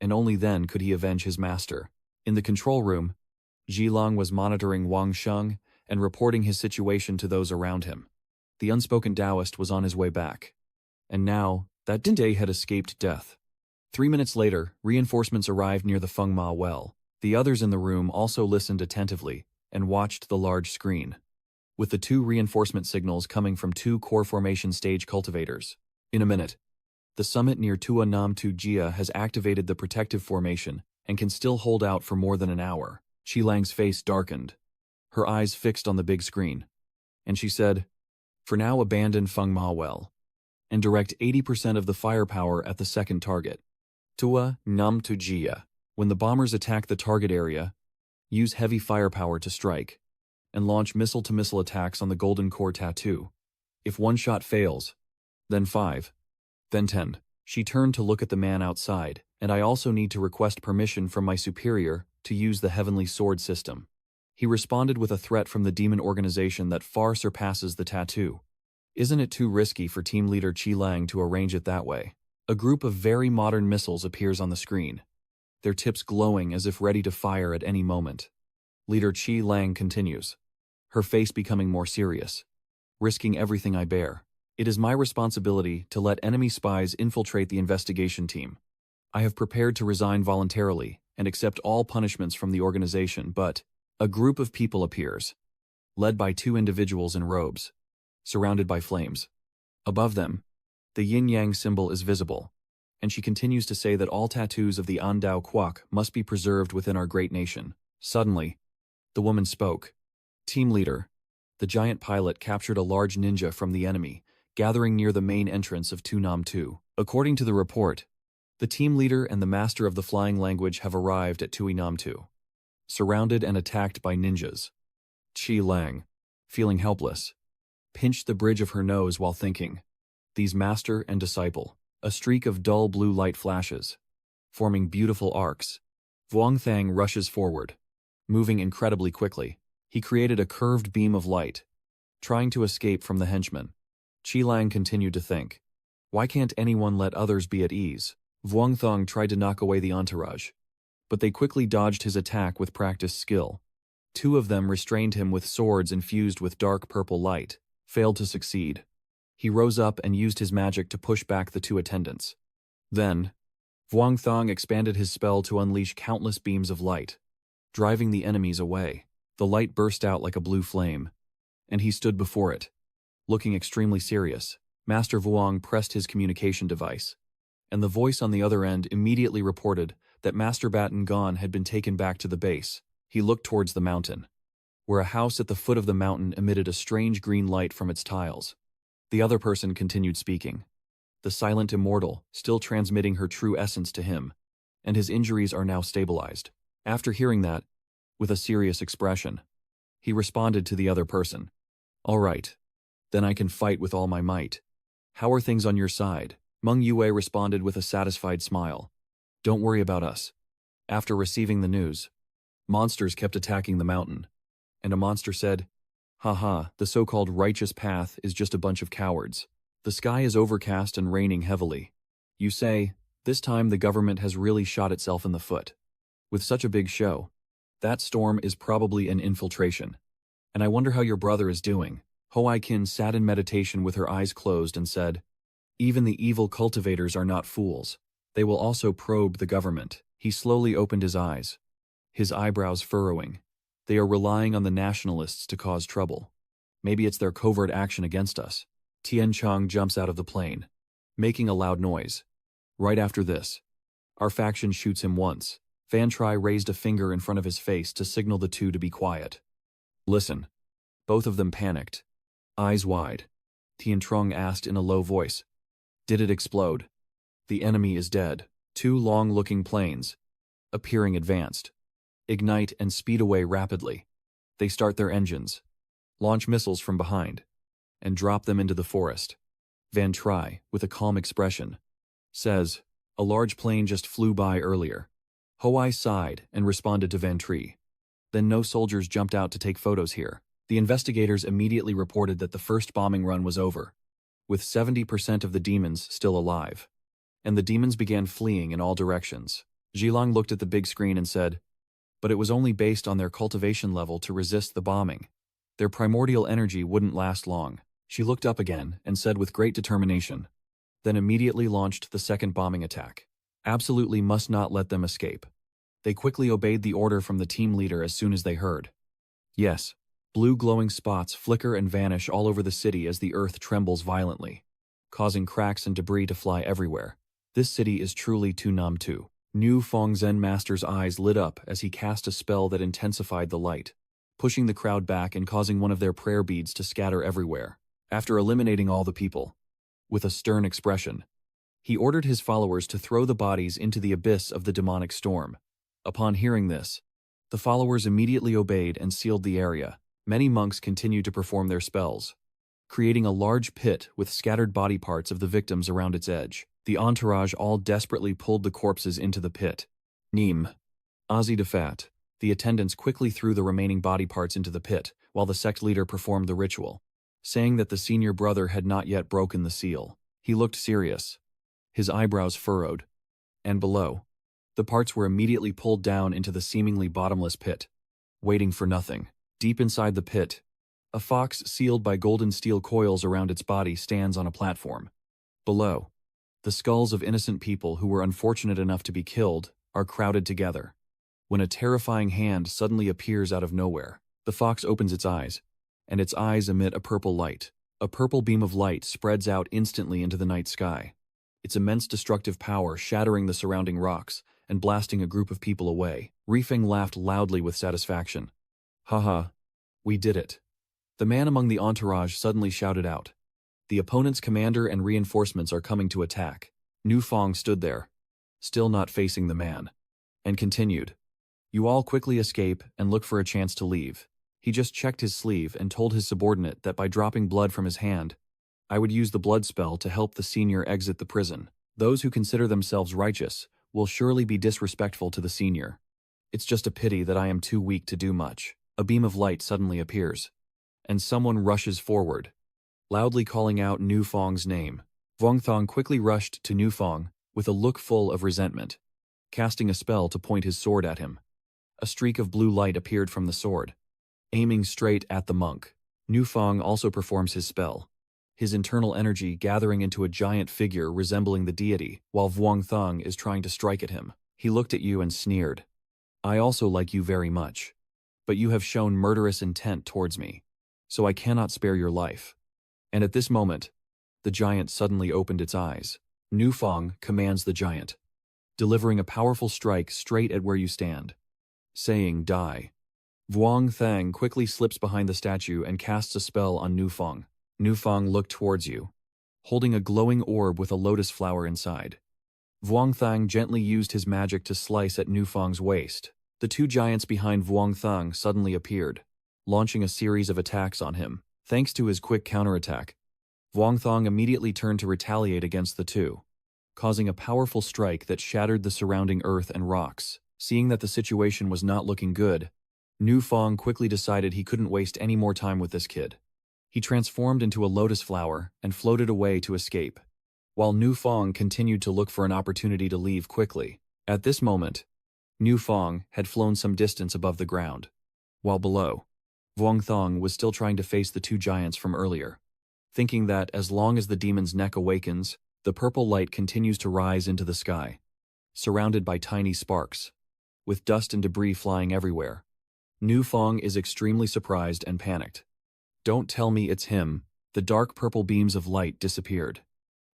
and only then could he avenge his master. In the control room, Zhilong was monitoring Wang Sheng and reporting his situation to those around him. The unspoken Taoist was on his way back, and now that Dinde had escaped death. 3 minutes later, reinforcements arrived near the Feng Ma well. The others in the room also listened attentively and watched the large screen, with the 2 reinforcement signals coming from 2 core formation stage cultivators. In a minute, the summit near Tua Nam Tu Jia has activated the protective formation and can still hold out for more than an hour. Qi Lang's face darkened, her eyes fixed on the big screen, and she said, "For now, abandon Feng Ma well and direct 80% of the firepower at the second target, Tua Nam Tu Jia. When the bombers attack the target area, use heavy firepower to strike, and launch missile-to-missile attacks on the Golden Core Tattoo. If one shot fails, then 5, then 10. She turned to look at the man outside, and I also need to request permission from my superior to use the Heavenly Sword system. He responded with a threat from the demon organization that far surpasses the tattoo. Isn't it too risky for team leader Qi Lang to arrange it that way? A group of very modern missiles appears on the screen, their tips glowing as if ready to fire at any moment. Leader Qi Lang continues, her face becoming more serious. Risking everything I bear. It is my responsibility to let enemy spies infiltrate the investigation team. I have prepared to resign voluntarily and accept all punishments from the organization, but a group of people appears, led by 2 individuals in robes, surrounded by flames. Above them, the Yinyang symbol is visible, and she continues to say that all tattoos of the Andao Quoc must be preserved within our great nation. Suddenly, the woman spoke. Team leader, the giant pilot captured a large ninja from the enemy, gathering near the main entrance of Tu Nam Tu. According to the report, the team leader and the master of the flying language have arrived at Tui Nam Tu, surrounded and attacked by ninjas. Qi Lang, feeling helpless, pinched the bridge of her nose while thinking. These master and disciple. A streak of dull blue light flashes, forming beautiful arcs. Vuong Thang rushes forward, moving incredibly quickly. He created a curved beam of light, trying to escape from the henchmen. Qi Lang continued to think, why can't anyone let others be at ease? Vuong Thang tried to knock away the entourage, but they quickly dodged his attack with practiced skill. 2 of them restrained him with swords infused with dark purple light, failed to succeed. He rose up and used his magic to push back the 2 attendants. Then, Vuong Thang expanded his spell to unleash countless beams of light, driving the enemies away. The light burst out like a blue flame, and he stood before it, looking extremely serious. Master Vuong pressed his communication device, and the voice on the other end immediately reported that Master Batten Gon had been taken back to the base. He looked towards the mountain, where a house at the foot of the mountain emitted a strange green light from its tiles. The other person continued speaking, the silent immortal still transmitting her true essence to him, and his injuries are now stabilized. After hearing that, with a serious expression, he responded to the other person. All right, then I can fight with all my might. How are things on your side? Meng Yue responded with a satisfied smile. Don't worry about us. After receiving the news, monsters kept attacking the mountain, and a monster said, haha, the so-called righteous path is just a bunch of cowards. The sky is overcast and raining heavily. You say, this time the government has really shot itself in the foot. With such a big show, that storm is probably an infiltration. And I wonder how your brother is doing. Hoai Kin sat in meditation with her eyes closed and said, even the evil cultivators are not fools. They will also probe the government. He slowly opened his eyes, his eyebrows furrowing. They are relying on the nationalists to cause trouble. Maybe it's their covert action against us. Tian Chang jumps out of the plane, making a loud noise. Right after this, our faction shoots him once. Van Tri raised a finger in front of his face to signal the 2 to be quiet. Listen. Both of them panicked, eyes wide. Tian Trong asked in a low voice, did it explode? The enemy is dead. 2 long-looking planes, appearing advanced, ignite and speed away rapidly. They start their engines, launch missiles from behind, and drop them into the forest. Van Tri, with a calm expression, says, a large plane just flew by earlier. Hoai sighed and responded to Van Tri. Then no soldiers jumped out to take photos here. The investigators immediately reported that the first bombing run was over, with 70% of the demons still alive. And the demons began fleeing in all directions. Zhilang looked at the big screen and said, but it was only based on their cultivation level to resist the bombing. Their primordial energy wouldn't last long. She looked up again and said with great determination, then immediately launched the second bombing attack. Absolutely must not let them escape. They quickly obeyed the order from the team leader as soon as they heard. Yes, blue glowing spots flicker and vanish all over the city as the earth trembles violently, causing cracks and debris to fly everywhere. This city is truly too numb to. New Fong Zen Master's eyes lit up as he cast a spell that intensified the light, pushing the crowd back and causing one of their prayer beads to scatter everywhere. After eliminating all the people, with a stern expression, he ordered his followers to throw the bodies into the abyss of the demonic storm. Upon hearing this, the followers immediately obeyed and sealed the area. Many monks continued to perform their spells, creating a large pit with scattered body parts of the victims around its edge. The entourage all desperately pulled the corpses into the pit. Neem. Ozzy Defat. The attendants quickly threw the remaining body parts into the pit, while the sect leader performed the ritual, saying that the senior brother had not yet broken the seal. He looked serious, his eyebrows furrowed, and below, the parts were immediately pulled down into the seemingly bottomless pit, waiting for nothing. Deep inside the pit, a fox sealed by golden steel coils around its body stands on a platform. Below, the skulls of innocent people who were unfortunate enough to be killed are crowded together. When a terrifying hand suddenly appears out of nowhere, the fox opens its eyes, and its eyes emit a purple light. A purple beam of light spreads out instantly into the night sky, its immense destructive power shattering the surrounding rocks and blasting a group of people away. Rifeng laughed loudly with satisfaction. Haha, we did it. The man among the entourage suddenly shouted out. The opponent's commander and reinforcements are coming to attack. Nu Fong stood there, still not facing the man, and continued. You all quickly escape and look for a chance to leave. He just checked his sleeve and told his subordinate that by dropping blood from his hand, I would use the blood spell to help the senior exit the prison. Those who consider themselves righteous will surely be disrespectful to the senior. It's just a pity that I am too weak to do much. A beam of light suddenly appears, and someone rushes forward, loudly calling out Nu Fong's name. Vuong Thong quickly rushed to Nu Fong with a look full of resentment, casting a spell to point his sword at him. A streak of blue light appeared from the sword, aiming straight at the monk. Nu Fong also performs his spell, his internal energy gathering into a giant figure resembling the deity, while Vuong Thong is trying to strike at him. He looked at you and sneered. I also like you very much, but you have shown murderous intent towards me, so I cannot spare your life. And at this moment, the giant suddenly opened its eyes. Nu Fong commands the giant, delivering a powerful strike straight at where you stand, saying, die. Vuong Thang quickly slips behind the statue and casts a spell on Nu Fong. Nu Fong looked towards you, holding a glowing orb with a lotus flower inside. Vuong Thang gently used his magic to slice at Nu Fong's waist. The two giants behind Vuong Thang suddenly appeared, launching a series of attacks on him. Thanks to his quick counterattack, Vuong Thang immediately turned to retaliate against the two, causing a powerful strike that shattered the surrounding earth and rocks. Seeing that the situation was not looking good, Nu Fong quickly decided he couldn't waste any more time with this kid. He transformed into a lotus flower and floated away to escape, while Nu Fong continued to look for an opportunity to leave quickly. At this moment, Nu Fong had flown some distance above the ground, while below, Vuong Thong was still trying to face the two giants from earlier, thinking that as long as the demon's neck awakens, the purple light continues to rise into the sky, surrounded by tiny sparks, with dust and debris flying everywhere. Nu Fong is extremely surprised and panicked. Don't tell me it's him. The dark purple beams of light disappeared,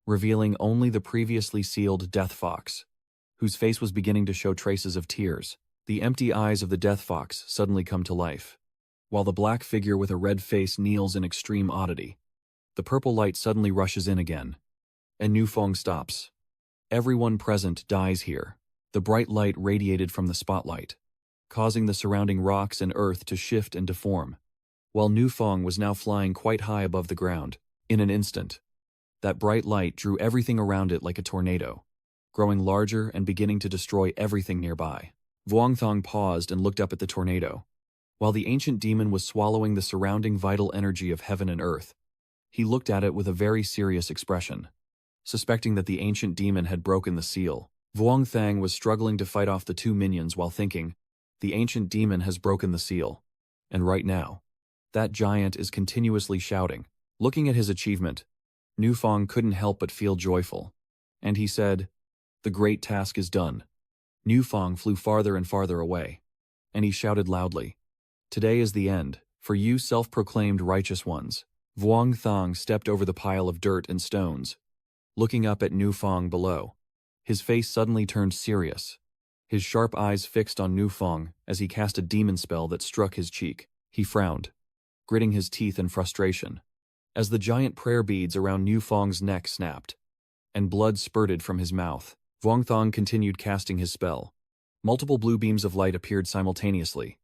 revealing only the previously sealed death fox, whose face was beginning to show traces of tears. The empty eyes of the death fox suddenly come to life, while the black figure with a red face kneels in extreme oddity. The purple light suddenly rushes in again, and Nu Fong stops. Everyone present dies here. The bright light radiated from the spotlight, causing the surrounding rocks and earth to shift and deform, while Nu Fong was now flying quite high above the ground. In an instant, that bright light drew everything around it like a tornado, growing larger and beginning to destroy everything nearby. Vuong Thong paused and looked up at the tornado, While the ancient demon was swallowing the surrounding vital energy of heaven and earth, he looked at it with a very serious expression. Suspecting that the ancient demon had broken the seal, Vuong Thang was struggling to fight off the two minions while thinking, the ancient demon has broken the seal. And right now, that giant is continuously shouting. Looking at his achievement, Nu Fong couldn't help but feel joyful. And he said, the great task is done. Nu Fong flew farther and farther away. And he shouted loudly, today is the end, for you self-proclaimed righteous ones. Vuong Thang stepped over the pile of dirt and stones, looking up at Nu Fong below. His face suddenly turned serious, his sharp eyes fixed on Nu Fong as he cast a demon spell that struck his cheek. He frowned, gritting his teeth in frustration, as the giant prayer beads around Nu Fong's neck snapped, and blood spurted from his mouth. Vuong Thang continued casting his spell. Multiple blue beams of light appeared simultaneously,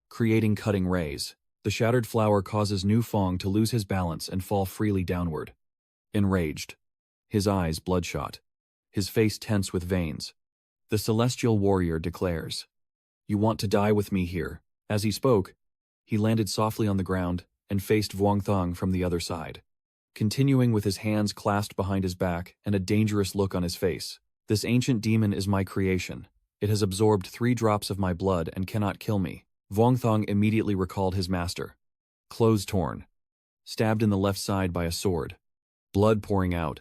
creating cutting rays. The shattered flower causes Nu Fong to lose his balance and fall freely downward. Enraged, his eyes bloodshot, his face tense with veins, the celestial warrior declares, you want to die with me here. As he spoke, he landed softly on the ground and faced Vuong Thang from the other side, continuing with his hands clasped behind his back and a dangerous look on his face. This ancient demon is my creation. It has absorbed 3 drops of my blood and cannot kill me. Vuong Thang immediately recalled his master. Clothes torn, stabbed in the left side by a sword, blood pouring out,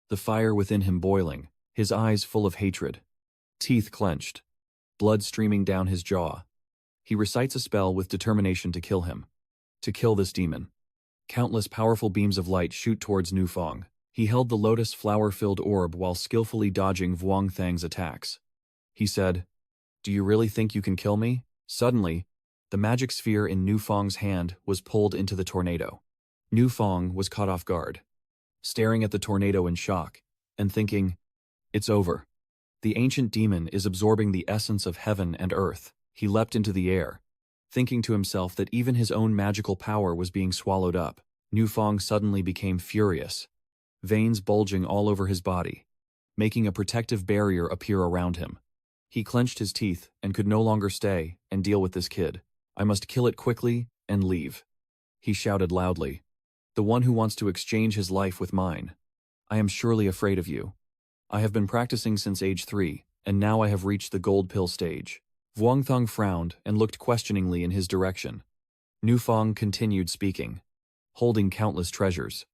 the fire within him boiling, his eyes full of hatred, teeth clenched, blood streaming down his jaw. He recites a spell with determination to kill him. To kill this demon. Countless powerful beams of light shoot towards Nu Fong. He held the lotus flower-filled orb while skillfully dodging Vuong Thang's attacks. He said, do you really think you can kill me? Suddenly, the magic sphere in Nu Fong's hand was pulled into the tornado. Nu Fong was caught off guard, staring at the tornado in shock, and thinking, it's over. The ancient demon is absorbing the essence of heaven and earth. He leapt into the air, thinking to himself that even his own magical power was being swallowed up. Nu Fong suddenly became furious, veins bulging all over his body, making a protective barrier appear around him. He clenched his teeth and could no longer stay and deal with this kid. I must kill it quickly and leave. He shouted loudly, the one who wants to exchange his life with mine. I am surely afraid of you. I have been practicing since age 3, and now I have reached the gold pill stage. Vuong Thang frowned and looked questioningly in his direction. Nu Fong continued speaking, holding countless treasures.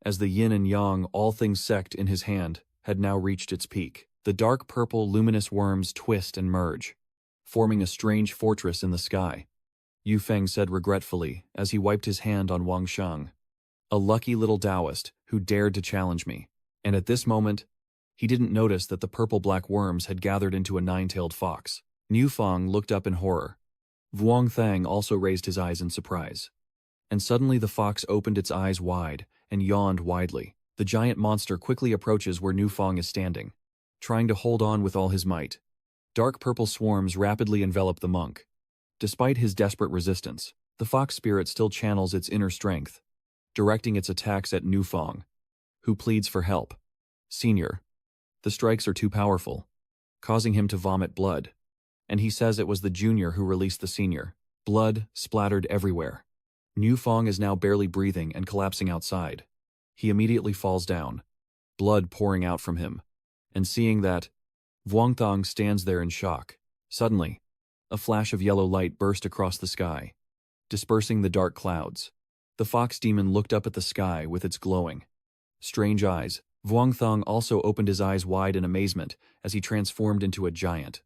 As the yin and yang, all things sect in his hand, had now reached its peak. The dark purple luminous worms twist and merge, forming a strange fortress in the sky. Yu Feng said regretfully as he wiped his hand on Wang Sheng. A lucky little Taoist who dared to challenge me. And at this moment, he didn't notice that the purple-black worms had gathered into a 9-tailed fox. Nu Fong looked up in horror. Vuong Thang also raised his eyes in surprise. And suddenly the fox opened its eyes wide and yawned widely. The giant monster quickly approaches where Nu Fong is standing, trying to hold on with all his might. Dark purple swarms rapidly envelop the monk. Despite his desperate resistance, the fox spirit still channels its inner strength, directing its attacks at Nu Fong, who pleads for help. Senior. The strikes are too powerful, causing him to vomit blood, and he says it was the junior who released the senior. Blood splattered everywhere. Nu Fong is now barely breathing and collapsing outside. He immediately falls down, blood pouring out from him. And seeing that, Vuong Thang stands there in shock. Suddenly, a flash of yellow light burst across the sky, dispersing the dark clouds. The fox demon looked up at the sky with its glowing, strange eyes. Vuong Thang also opened his eyes wide in amazement as he transformed into a giant.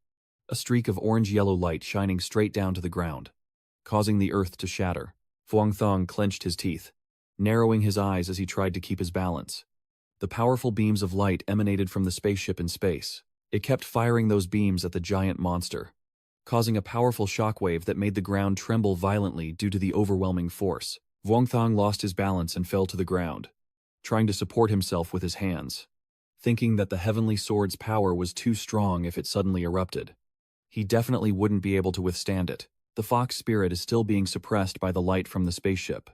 A streak of orange-yellow light shining straight down to the ground, causing the earth to shatter. Vuong Thang clenched his teeth, narrowing his eyes as he tried to keep his balance. The powerful beams of light emanated from the spaceship in space. It kept firing those beams at the giant monster, causing a powerful shockwave that made the ground tremble violently due to the overwhelming force. Vuong Thang lost his balance and fell to the ground, trying to support himself with his hands, thinking that the heavenly sword's power was too strong if it suddenly erupted. He definitely wouldn't be able to withstand it. The fox spirit is still being suppressed by the light from the spaceship.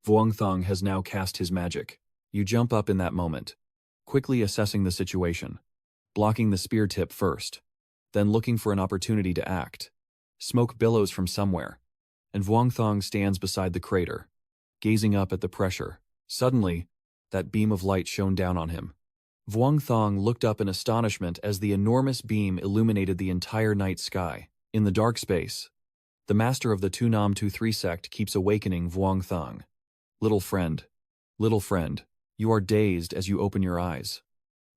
Vuong Thang has now cast his magic. You jump up in that moment, quickly assessing the situation, blocking the spear tip first, then looking for an opportunity to act. Smoke billows from somewhere, and Vuong Thong stands beside the crater, gazing up at the pressure. Suddenly, that beam of light shone down on him. Vuong Thong looked up in astonishment as the enormous beam illuminated the entire night sky. In the dark space, the master of the Tu Nam Tu 3 sect keeps awakening Vuong Thong. Little friend, you are dazed as you open your eyes.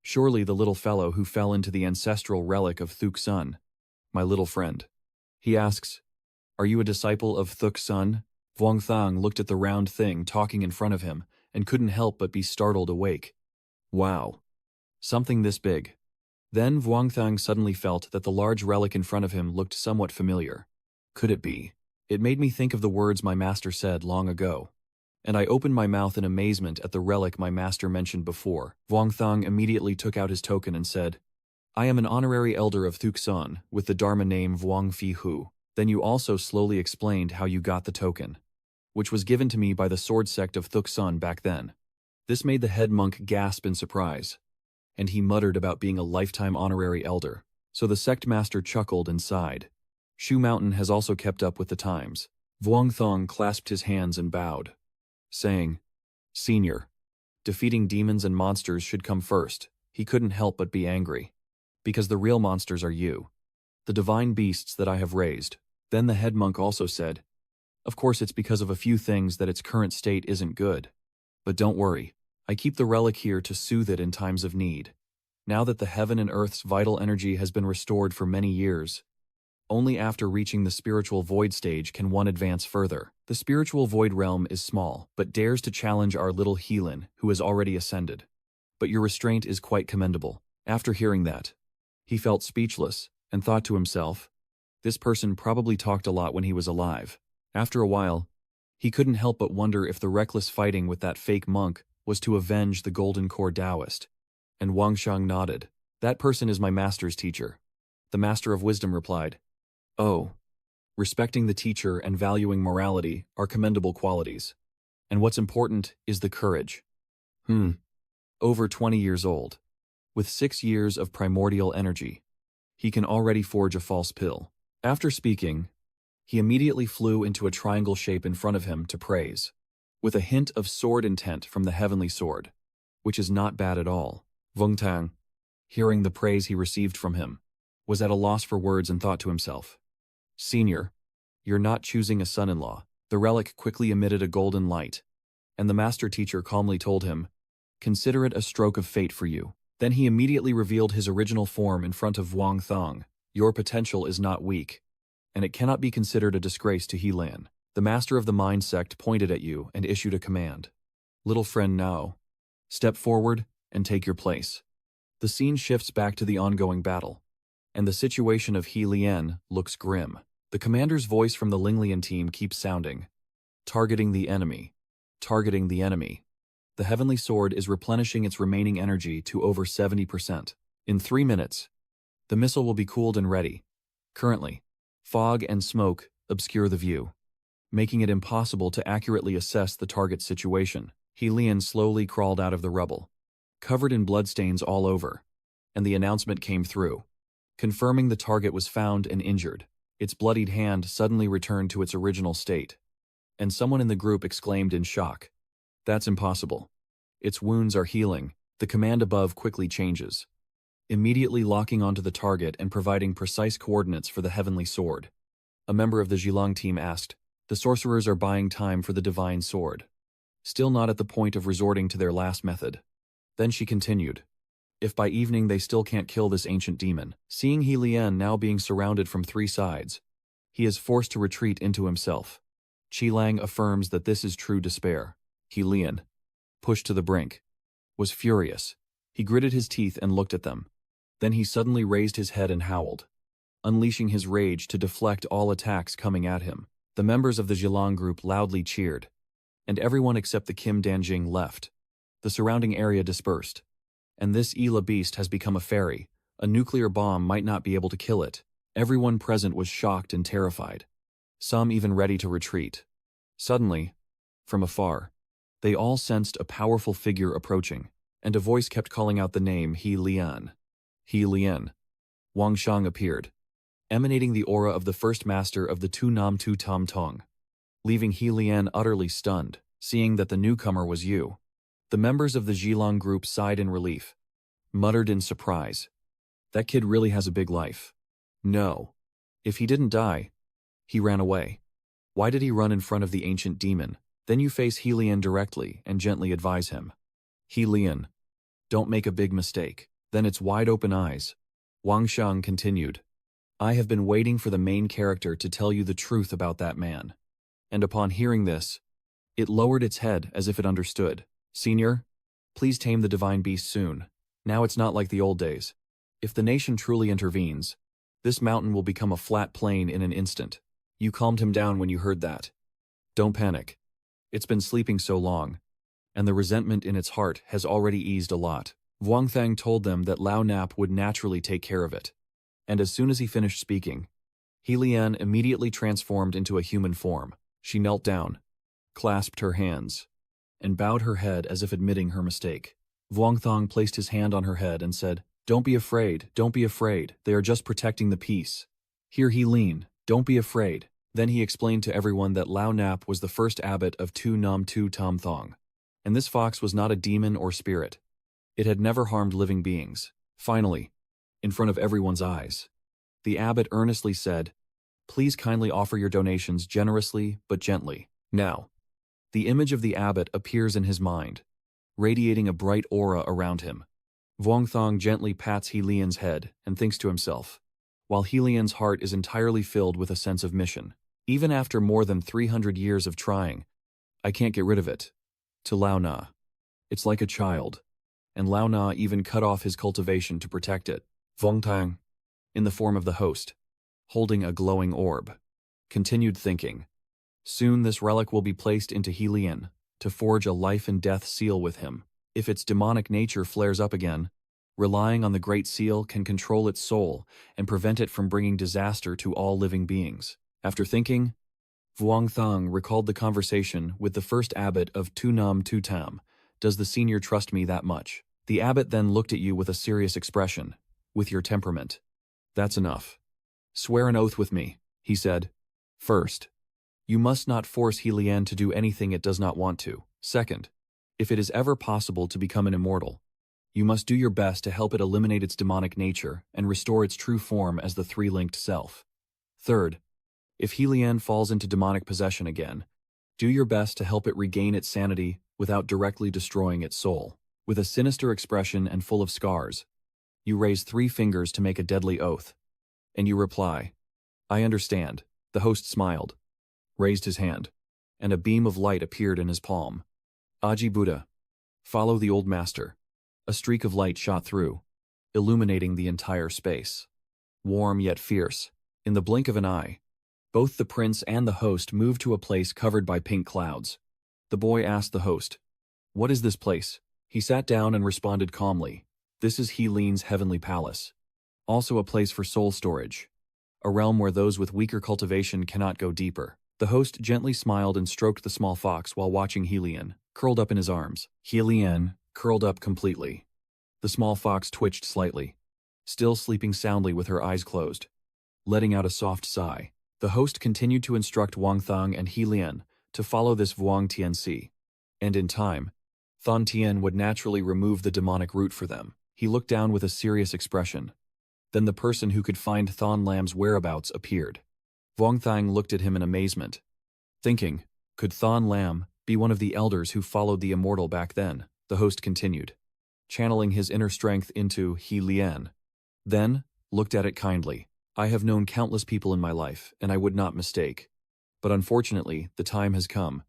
Surely the little fellow who fell into the ancestral relic of Thuk Sun. My little friend. He asks, are you a disciple of Thuk Sun? Vuong Thong looked at the round thing talking in front of him and couldn't help but be startled awake. Wow. Something this big. Then Vuong Thong suddenly felt that the large relic in front of him looked somewhat familiar. Could it be? It made me think of the words my master said long ago. And I opened my mouth in amazement at the relic my master mentioned before. Vuong Thong immediately took out his token and said, I am an honorary elder of Thuk Sun with the Dharma name Vuong Phi Hu. Then you also slowly explained how you got the token, which was given to me by the sword sect of Thuk Sun back then. This made the head monk gasp in surprise, and he muttered about being a lifetime honorary elder. So the sect master chuckled and sighed. Shu Mountain has also kept up with the times. Vuong Thong clasped his hands and bowed, saying, Senior, defeating demons and monsters should come first. He couldn't help but be angry. Because the real monsters are you, the divine beasts that I have raised. Then the head monk also said, of course it's because of a few things that its current state isn't good. But don't worry, I keep the relic here to soothe it in times of need. Now that the heaven and earth's vital energy has been restored for many years, only after reaching the spiritual void stage can one advance further. The spiritual void realm is small, but dares to challenge our little Heelin, who has already ascended. But your restraint is quite commendable. After hearing that, he felt speechless and thought to himself, this person probably talked a lot when he was alive. After a while, he couldn't help but wonder if the reckless fighting with that fake monk was to avenge the Golden Core Taoist. And Wang Shang nodded. That person is my master's teacher. The Master of Wisdom replied, oh, respecting the teacher and valuing morality are commendable qualities. And what's important is the courage. Over 20 years old. With 6 years of primordial energy, he can already forge a false pill. After speaking, he immediately flew into a triangle shape in front of him to praise, with a hint of sword intent from the heavenly sword, which is not bad at all. Vuong Thong, hearing the praise he received from him, was at a loss for words and thought to himself, Senior, you're not choosing a son-in-law. The relic quickly emitted a golden light, and the master teacher calmly told him, consider it a stroke of fate for you. Then he immediately revealed his original form in front of Vuong Thong. Your potential is not weak, and it cannot be considered a disgrace to Heelan. The master of the Mind Sect pointed at you and issued a command. Little friend Nao, step forward and take your place. The scene shifts back to the ongoing battle, and the situation of He Lian looks grim. The commander's voice from the Linglian team keeps sounding. Targeting the enemy. Targeting the enemy. The heavenly sword is replenishing its remaining energy to over 70%. In 3 minutes, the missile will be cooled and ready. Currently, fog and smoke obscure the view, making it impossible to accurately assess the target's situation. He Lian slowly crawled out of the rubble, covered in bloodstains all over, and the announcement came through, confirming the target was found and injured. Its bloodied hand suddenly returned to its original state, and someone in the group exclaimed in shock, that's impossible. Its wounds are healing. The command above quickly changes, immediately locking onto the target and providing precise coordinates for the heavenly sword. A member of the Zhilang team asked, the sorcerers are buying time for the divine sword, still not at the point of resorting to their last method. Then she continued, if by evening they still can't kill this ancient demon. Seeing He Lian now being surrounded from 3 sides, he is forced to retreat into himself. Qi Lang affirms that this is true despair. He Lian, pushed to the brink, was furious. He gritted his teeth and looked at them. Then he suddenly raised his head and howled, unleashing his rage to deflect all attacks coming at him. The members of the Zhilang group loudly cheered, and everyone except the Kim Danjing left. The surrounding area dispersed, and this Ela beast has become a fairy. A nuclear bomb might not be able to kill it. Everyone present was shocked and terrified, some even ready to retreat. Suddenly, from afar, they all sensed a powerful figure approaching, and a voice kept calling out the name He Lian. He Lian. Wang Shang appeared, emanating the aura of the first master of the Tu Nam Tu Tam Tong. leaving He Lian utterly stunned, seeing that the newcomer was you. The members of the Zhilong group sighed in relief, muttered in surprise. That kid really has a big life. No. If he didn't die, he ran away. Why did he run in front of the ancient demon? Then you face He Lian directly and gently advise him. He Lian, don't make a big mistake. Then its wide-open eyes. Wang Xiang continued. I have been waiting for the main character to tell you the truth about that man. And upon hearing this, it lowered its head as if it understood. Senior, please tame the divine beast soon. Now it's not like the old days. If the nation truly intervenes, this mountain will become a flat plain in an instant. You calmed him down when you heard that. Don't panic. It's been sleeping so long, and the resentment in its heart has already eased a lot. Wang Thang told them that Lao Nap would naturally take care of it. And as soon as he finished speaking, He Lian immediately transformed into a human form. She knelt down, clasped her hands, and bowed her head as if admitting her mistake. Wang Thang placed his hand on her head and said, Don't be afraid, don't be afraid, they are just protecting the peace. Here He Lian, don't be afraid. Then he explained to everyone that Lao Nap was the first abbot of Tu Nam Tu Tam Thong. And this fox was not a demon or spirit. It had never harmed living beings. Finally, in front of everyone's eyes, the abbot earnestly said, Please kindly offer your donations generously but gently. Now, the image of the abbot appears in his mind, radiating a bright aura around him. Wang Thong gently pats He Lian's head and thinks to himself, while He Lian's heart is entirely filled with a sense of mission. Even after more than 300 years of trying, I can't get rid of it. To Lao Na. It's like a child. And Lao Na even cut off his cultivation to protect it. Wang Tang, in the form of the host, holding a glowing orb, continued thinking. Soon this relic will be placed into He Lian to forge a life and death seal with him. If its demonic nature flares up again, relying on the Great Seal can control its soul and prevent it from bringing disaster to all living beings. After thinking, Wang Thang recalled the conversation with the first abbot of Tu Nam Tu Tam. Does the senior trust me that much? The abbot then looked at you with a serious expression. With your temperament. That's enough. Swear an oath with me, he said. First, you must not force He Lian to do anything it does not want to. Second, if it is ever possible to become an immortal, you must do your best to help it eliminate its demonic nature and restore its true form as the three-linked self. Third, if He Lian falls into demonic possession again, do your best to help it regain its sanity without directly destroying its soul. With a sinister expression and full of scars, you raise 3 fingers to make a deadly oath. And you reply, I understand. The host smiled, raised his hand, and a beam of light appeared in his palm. Aji Buddha, follow the old master. A streak of light shot through, illuminating the entire space. Warm yet fierce, in the blink of an eye, both the prince and the host moved to a place covered by pink clouds. The boy asked the host, What is this place? He sat down and responded calmly, This is He Lian's heavenly palace. Also a place for soul storage. A realm where those with weaker cultivation cannot go deeper. The host gently smiled and stroked the small fox while watching He Lian, curled up in his arms. He Lian curled up completely. The small fox twitched slightly, still sleeping soundly with her eyes closed, letting out a soft sigh. The host continued to instruct Wang Thang and He Lian to follow this Vuong Tianxi, and in time, Thon Tien would naturally remove the demonic root for them. He looked down with a serious expression. Then the person who could find Thon Lam's whereabouts appeared. Vuong Thang looked at him in amazement, thinking, could Thon Lam be one of the elders who followed the immortal back then? The host continued, channeling his inner strength into He Lian. Then, looked at it kindly. I have known countless people in my life, and I would not mistake. But unfortunately, the time has come,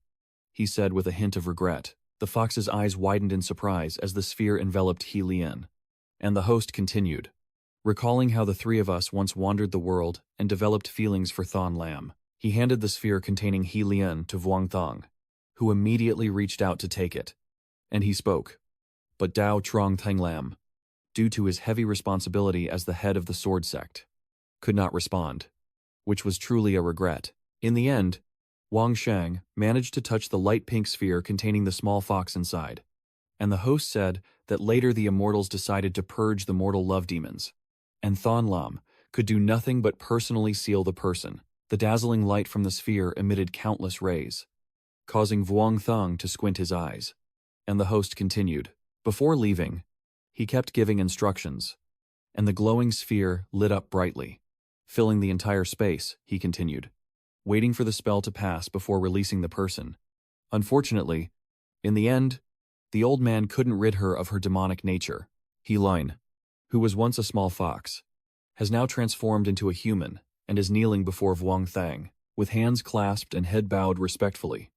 he said with a hint of regret. The fox's eyes widened in surprise as the sphere enveloped He Lian. And the host continued, recalling how the 3 of us once wandered the world and developed feelings for Thon Lam. He handed the sphere containing He Lian to Vuong Thang, who immediately reached out to take it. And he spoke. But Dao Trong Thang Lam, due to his heavy responsibility as the head of the Sword Sect, could not respond, which was truly a regret. In the end, Wang Shang managed to touch the light pink sphere containing the small fox inside, and the host said that later the immortals decided to purge the mortal love demons, and Thon Lam could do nothing but personally seal the person. The dazzling light from the sphere emitted countless rays, causing Vuong Thong to squint his eyes. And the host continued. Before leaving, he kept giving instructions, and the glowing sphere lit up brightly, filling the entire space, he continued, waiting for the spell to pass before releasing the person. Unfortunately, in the end, the old man couldn't rid her of her demonic nature. Yinyang, who was once a small fox, has now transformed into a human and is kneeling before Vuong Thang, with hands clasped and head bowed respectfully.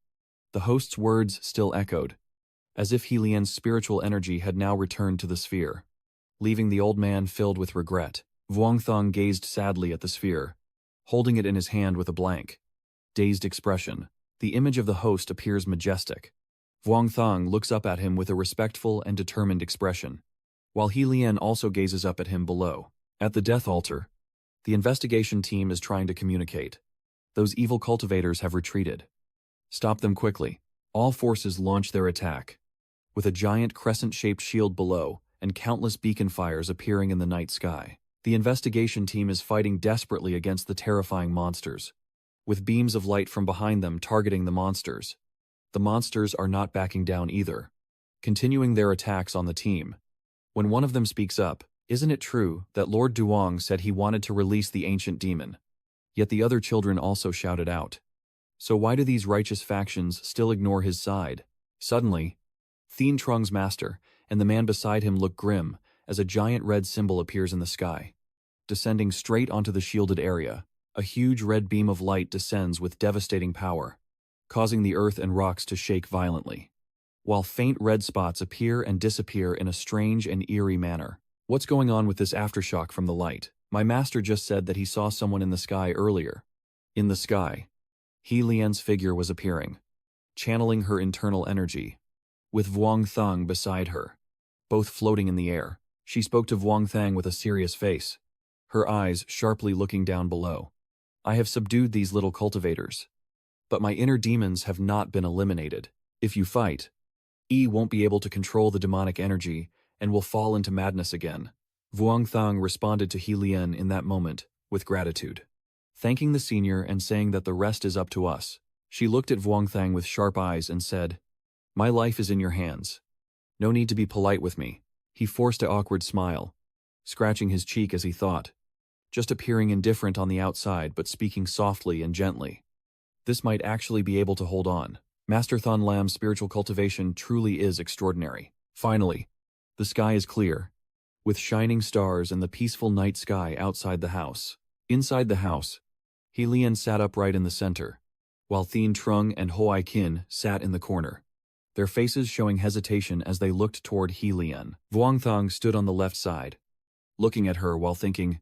The host's words still echoed, as if Yinyang's spiritual energy had now returned to the sphere. Leaving the old man filled with regret, Vuong Thang gazed sadly at the sphere, holding it in his hand with a blank, dazed expression. The image of the host appears majestic. Vuong Thang looks up at him with a respectful and determined expression, while Yinyang also gazes up at him below. At the death altar, the investigation team is trying to communicate. Those evil cultivators have retreated. Stop them quickly. All forces launch their attack, with a giant crescent-shaped shield below and countless beacon fires appearing in the night sky. The investigation team is fighting desperately against the terrifying monsters, with beams of light from behind them targeting the monsters. The monsters are not backing down either, continuing their attacks on the team. When one of them speaks up, "Isn't it true that Lord Duong said he wanted to release the ancient demon?" Yet the other children also shouted out. So why do these righteous factions still ignore his side? Suddenly, Thien Trung's master and the man beside him look grim as a giant red symbol appears in the sky. Descending straight onto the shielded area, a huge red beam of light descends with devastating power, causing the earth and rocks to shake violently, while faint red spots appear and disappear in a strange and eerie manner. What's going on with this aftershock from the light? My master just said that he saw someone in the sky earlier. In the sky, Yinyang's figure was appearing, channeling her internal energy, with Vuong Thang beside her, both floating in the air. She spoke to Vuong Thang with a serious face, her eyes sharply looking down below. I have subdued these little cultivators, but my inner demons have not been eliminated. If you fight, won't be able to control the demonic energy and will fall into madness again. Vuong Thang responded to Yinyang in that moment with gratitude, thanking the senior and saying that the rest is up to us. She looked at Vuong Thang with sharp eyes and said, "My life is in your hands. No need to be polite with me." He forced an awkward smile, scratching his cheek as he thought, just appearing indifferent on the outside but speaking softly and gently. This might actually be able to hold on. Master Thon Lam's spiritual cultivation truly is extraordinary. Finally, the sky is clear, with shining stars and the peaceful night sky outside the house. Inside the house, Yinyang sat upright in the center, while Thien Trung and Hoi Kin sat in the corner, their faces showing hesitation as they looked toward Yinyang. Vuong Thang stood on the left side, looking at her while thinking.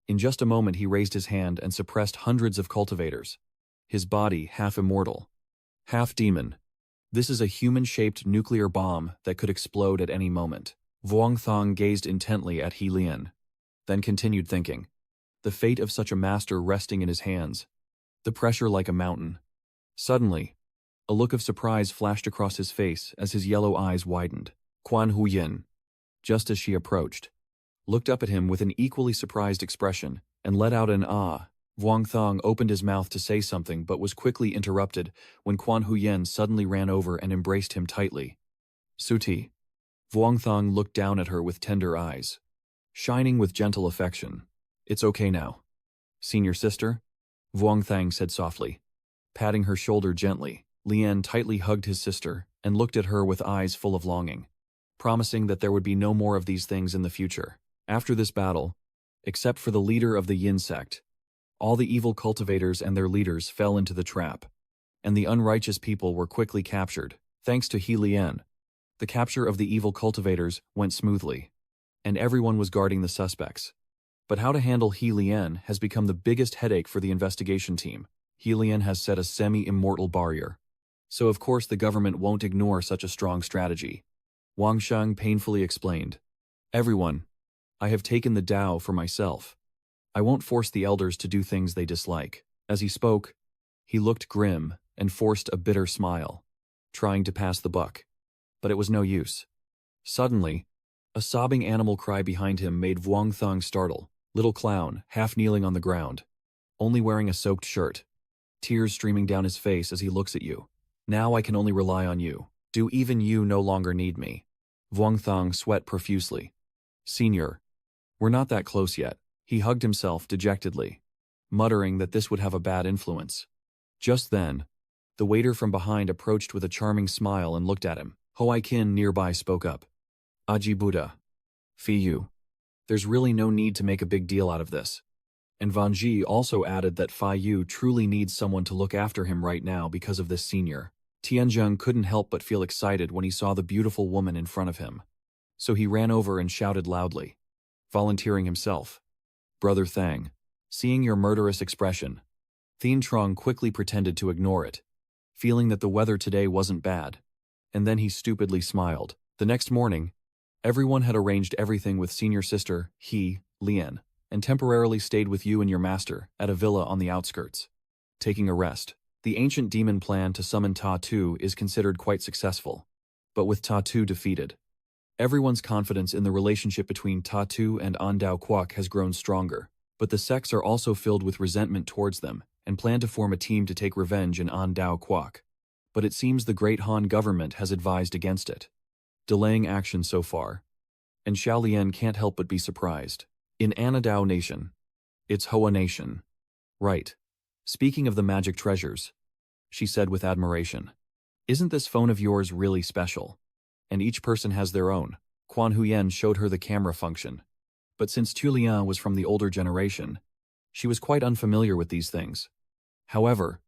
In just a moment he raised his hand and suppressed hundreds of cultivators, his body half immortal, half demon. This is a human-shaped nuclear bomb that could explode at any moment. Vuong Thang gazed intently at Yinyang, then continued thinking. The fate of such a master resting in his hands, the pressure like a mountain. Suddenly, a look of surprise flashed across his face as his yellow eyes widened. Quan Huyen, just as she approached, looked up at him with an equally surprised expression and let out an ah. Vuong Thang opened his mouth to say something but was quickly interrupted when Quan Huyen suddenly ran over and embraced him tightly. Suti. Vuong Thang looked down at her with tender eyes, shining with gentle affection. It's okay now, senior sister, Vuong Thang said softly, patting her shoulder gently. Lian tightly hugged his sister and looked at her with eyes full of longing, promising that there would be no more of these things in the future. After this battle, except for the leader of the Yin sect, all the evil cultivators and their leaders fell into the trap, and the unrighteous people were quickly captured. Thanks to Lian, the capture of the evil cultivators went smoothly, and everyone was guarding the suspects. But how to handle Lian has become the biggest headache for the investigation team. Lian has set a semi-immortal barrier, so of course the government won't ignore such a strong strategy. Wang Sheng painfully explained. Everyone, I have taken the Tao for myself. I won't force the elders to do things they dislike. As he spoke, he looked grim and forced a bitter smile, trying to pass the buck. But it was no use. Suddenly, a sobbing animal cry behind him made Vuong Thang startle. Little clown, half kneeling on the ground, only wearing a soaked shirt. Tears streaming down his face as he looks at you. Now I can only rely on you. Do even you no longer need me? Vuong Thong sweat profusely. Senior. We're not that close yet. He hugged himself dejectedly, muttering that this would have a bad influence. Just then, the waiter from behind approached with a charming smile and looked at him. Hoai Kin nearby spoke up. Aji Buddha. Fi Yu. There's really no need to make a big deal out of this. And Van Ji also added that Fi Yu truly needs someone to look after him right now because of this senior. Tianzheng couldn't help but feel excited when he saw the beautiful woman in front of him. So he ran over and shouted loudly, volunteering himself. Brother Thang, seeing your murderous expression. Thien Trong quickly pretended to ignore it, feeling that the weather today wasn't bad. And then he stupidly smiled. The next morning, everyone had arranged everything with senior sister, He, Lien, and temporarily stayed with you and your master at a villa on the outskirts, taking a rest. The ancient demon plan to summon Ta-Tu is considered quite successful, but with Ta-Tu defeated, everyone's confidence in the relationship between Ta-Tu and An Dao Quoc has grown stronger, but the sects are also filled with resentment towards them and plan to form a team to take revenge in An Dao Quoc. But it seems the Great Han government has advised against it, delaying action so far, and Xiaolian can't help but be surprised. In Anadao Nation. It's Hoa Nation. Right. Speaking of the magic treasures, she said with admiration. Isn't this phone of yours really special? And each person has their own. Quan Huyen showed her the camera function. But since Tulian was from the older generation, she was quite unfamiliar with these things. However,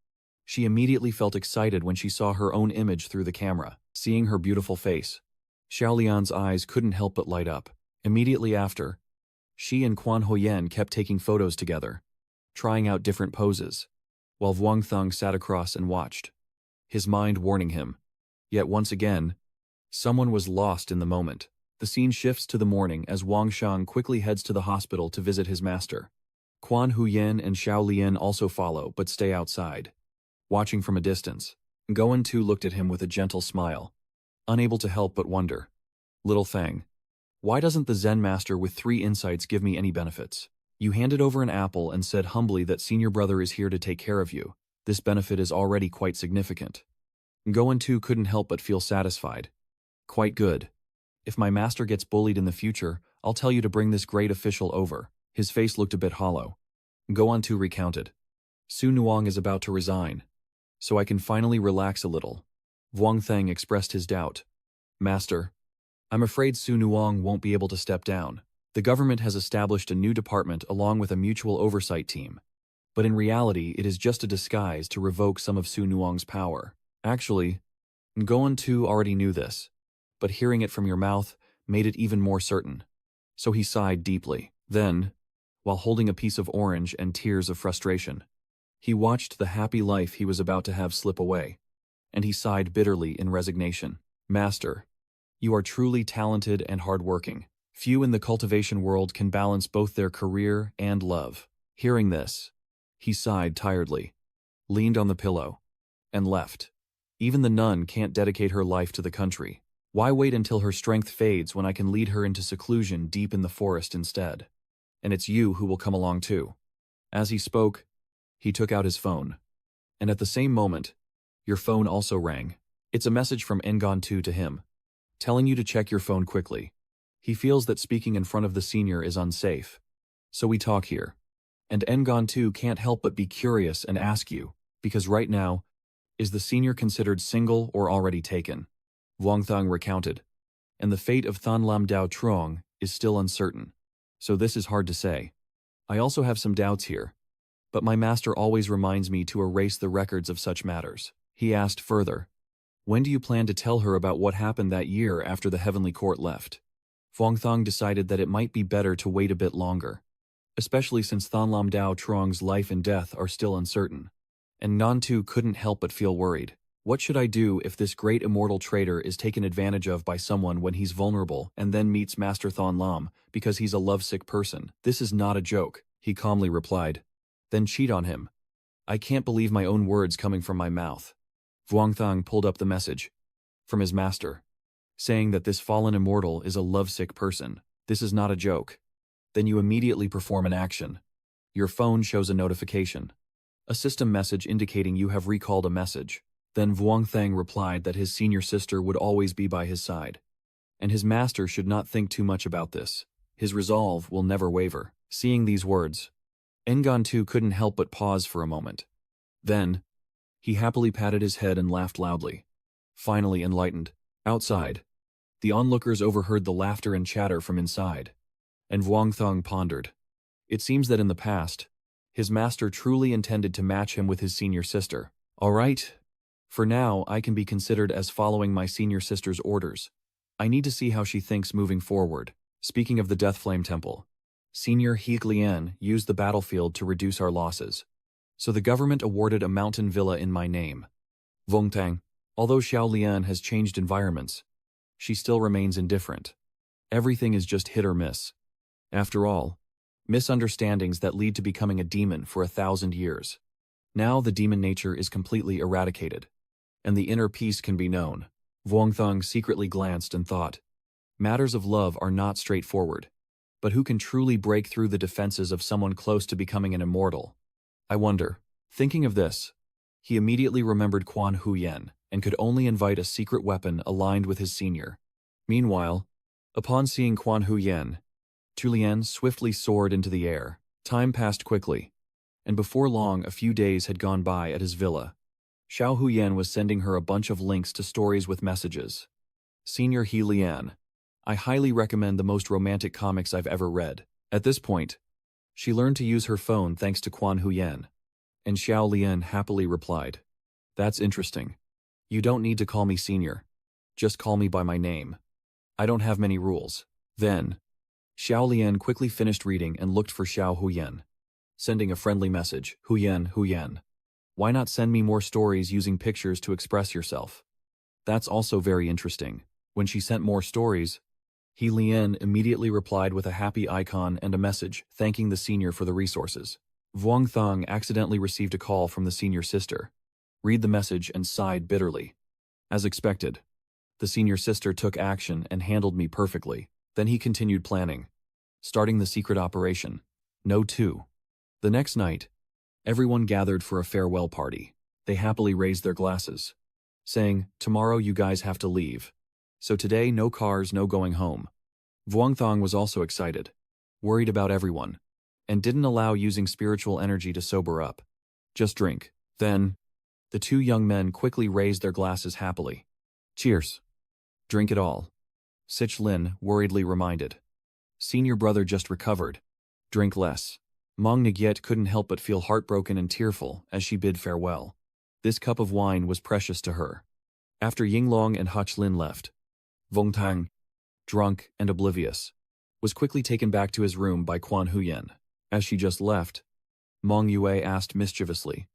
she immediately felt excited when she saw her own image through the camera, seeing her beautiful face. Xiaolian's eyes couldn't help but light up. Immediately after, she and Quan Huyen kept taking photos together, trying out different poses, while Vuong Thong sat across and watched, his mind warning him. Yet once again, someone was lost in the moment. The scene shifts to the morning as Wang Shang quickly heads to the hospital to visit his master. Quan Huyen and Xiao Lian also follow but stay outside, watching from a distance. Goen Tu looked at him with a gentle smile, unable to help but wonder. Little Fang. Why doesn't the Zen master with 3 insights give me any benefits? You handed over an apple and said humbly that senior brother is here to take care of you. This benefit is already quite significant. Goen Tu couldn't help but feel satisfied. Quite good. If my master gets bullied in the future, I'll tell you to bring this great official over. His face looked a bit hollow. Goen Tu recounted. Su Nuong is about to resign, so I can finally relax a little. Vuong Thang expressed his doubt. Master, I'm afraid Su Nuong won't be able to step down. The government has established a new department along with a mutual oversight team. But in reality, it is just a disguise to revoke some of Su Nuong's power. Actually, Ngoan Tu already knew this, but hearing it from your mouth made it even more certain. So he sighed deeply. Then, while holding a piece of orange and tears of frustration, he watched the happy life he was about to have slip away, and he sighed bitterly in resignation. Master, you are truly talented and hardworking. Few in the cultivation world can balance both their career and love. Hearing this, he sighed tiredly, leaned on the pillow, and left. Even the nun can't dedicate her life to the country. Why wait until her strength fades when I can lead her into seclusion deep in the forest instead? And it's you who will come along too. As he spoke, he took out his phone. And at the same moment, your phone also rang. It's a message from Ngon Tu to him, telling you to check your phone quickly. He feels that speaking in front of the senior is unsafe. So we talk here. And Ngon Tu can't help but be curious and ask you, because right now, is the senior considered single or already taken? Vuong Thang recounted. And the fate of Than Lam Dao Truong is still uncertain. So this is hard to say. I also have some doubts here. But my master always reminds me to erase the records of such matters. He asked further, when do you plan to tell her about what happened that year after the Heavenly Court left? Vuong Thang decided that it might be better to wait a bit longer, especially since Than Lam Dao Truong's life and death are still uncertain. And Nan Tu couldn't help but feel worried. What should I do if this great immortal traitor is taken advantage of by someone when he's vulnerable and then meets Master Than Lam because he's a lovesick person? This is not a joke, he calmly replied. Then cheat on him. I can't believe my own words coming from my mouth. Vuong Thang pulled up the message from his master, saying that this fallen immortal is a lovesick person. This is not a joke. Then you immediately perform an action. Your phone shows a notification. A system message indicating you have recalled a message. Then Vuong Thang replied that his senior sister would always be by his side. And his master should not think too much about this. His resolve will never waver. Seeing these words, Ngan too couldn't help but pause for a moment. Then, he happily patted his head and laughed loudly. Finally enlightened. Outside, the onlookers overheard the laughter and chatter from inside. And Vuong Thang pondered. It seems that in the past, his master truly intended to match him with his senior sister. All right. For now, I can be considered as following my senior sister's orders. I need to see how she thinks moving forward. Speaking of the Deathflame Temple, Senior He Lian used the battlefield to reduce our losses. So the government awarded a mountain villa in my name. Vuong Tang, although Xiao Lian has changed environments, she still remains indifferent. Everything is just hit or miss. After all, misunderstandings that lead to becoming a demon for 1,000 years. Now the demon nature is completely eradicated, and the inner peace can be known. Vuong Thang secretly glanced and thought, matters of love are not straightforward, but who can truly break through the defenses of someone close to becoming an immortal? I wonder. Thinking of this, he immediately remembered Quan Huyen and could only invite a secret weapon aligned with his senior. Meanwhile, upon seeing Quan Huyen, Tu Lian swiftly soared into the air. Time passed quickly, and before long a few days had gone by at his villa. Xiao Huyen was sending her a bunch of links to stories with messages. Senior He Lian, I highly recommend the most romantic comics I've ever read. At this point, she learned to use her phone thanks to Quan Huyen, and Xiao Lian happily replied, That's interesting. You don't need to call me senior. Just call me by my name. I don't have many rules. Then, Xiao Lian quickly finished reading and looked for Xiao Huyen, sending a friendly message, Huyen. Why not send me more stories using pictures to express yourself? That's also very interesting. When she sent more stories, He Lian immediately replied with a happy icon and a message thanking the senior for the resources. Vuong Thang accidentally received a call from the senior sister. Read the message and sighed bitterly. As expected, the senior sister took action and handled me perfectly. Then he continued planning, starting the secret operation. No 2. The next night, everyone gathered for a farewell party. They happily raised their glasses, saying, Tomorrow you guys have to leave. So today, no cars, no going home. Vuong Thang was also excited, worried about everyone, and didn't allow using spiritual energy to sober up. Just drink. Then, the two young men quickly raised their glasses happily. Cheers. Drink it all. Sich Lin worriedly reminded. Senior brother just recovered. Drink less. Mong Nagyet couldn't help but feel heartbroken and tearful as she bid farewell. This cup of wine was precious to her. After Yinglong and Hach Lin left, Vuong Tang, drunk and oblivious, was quickly taken back to his room by Quan Huyen. As she just left, Mong Yue asked mischievously,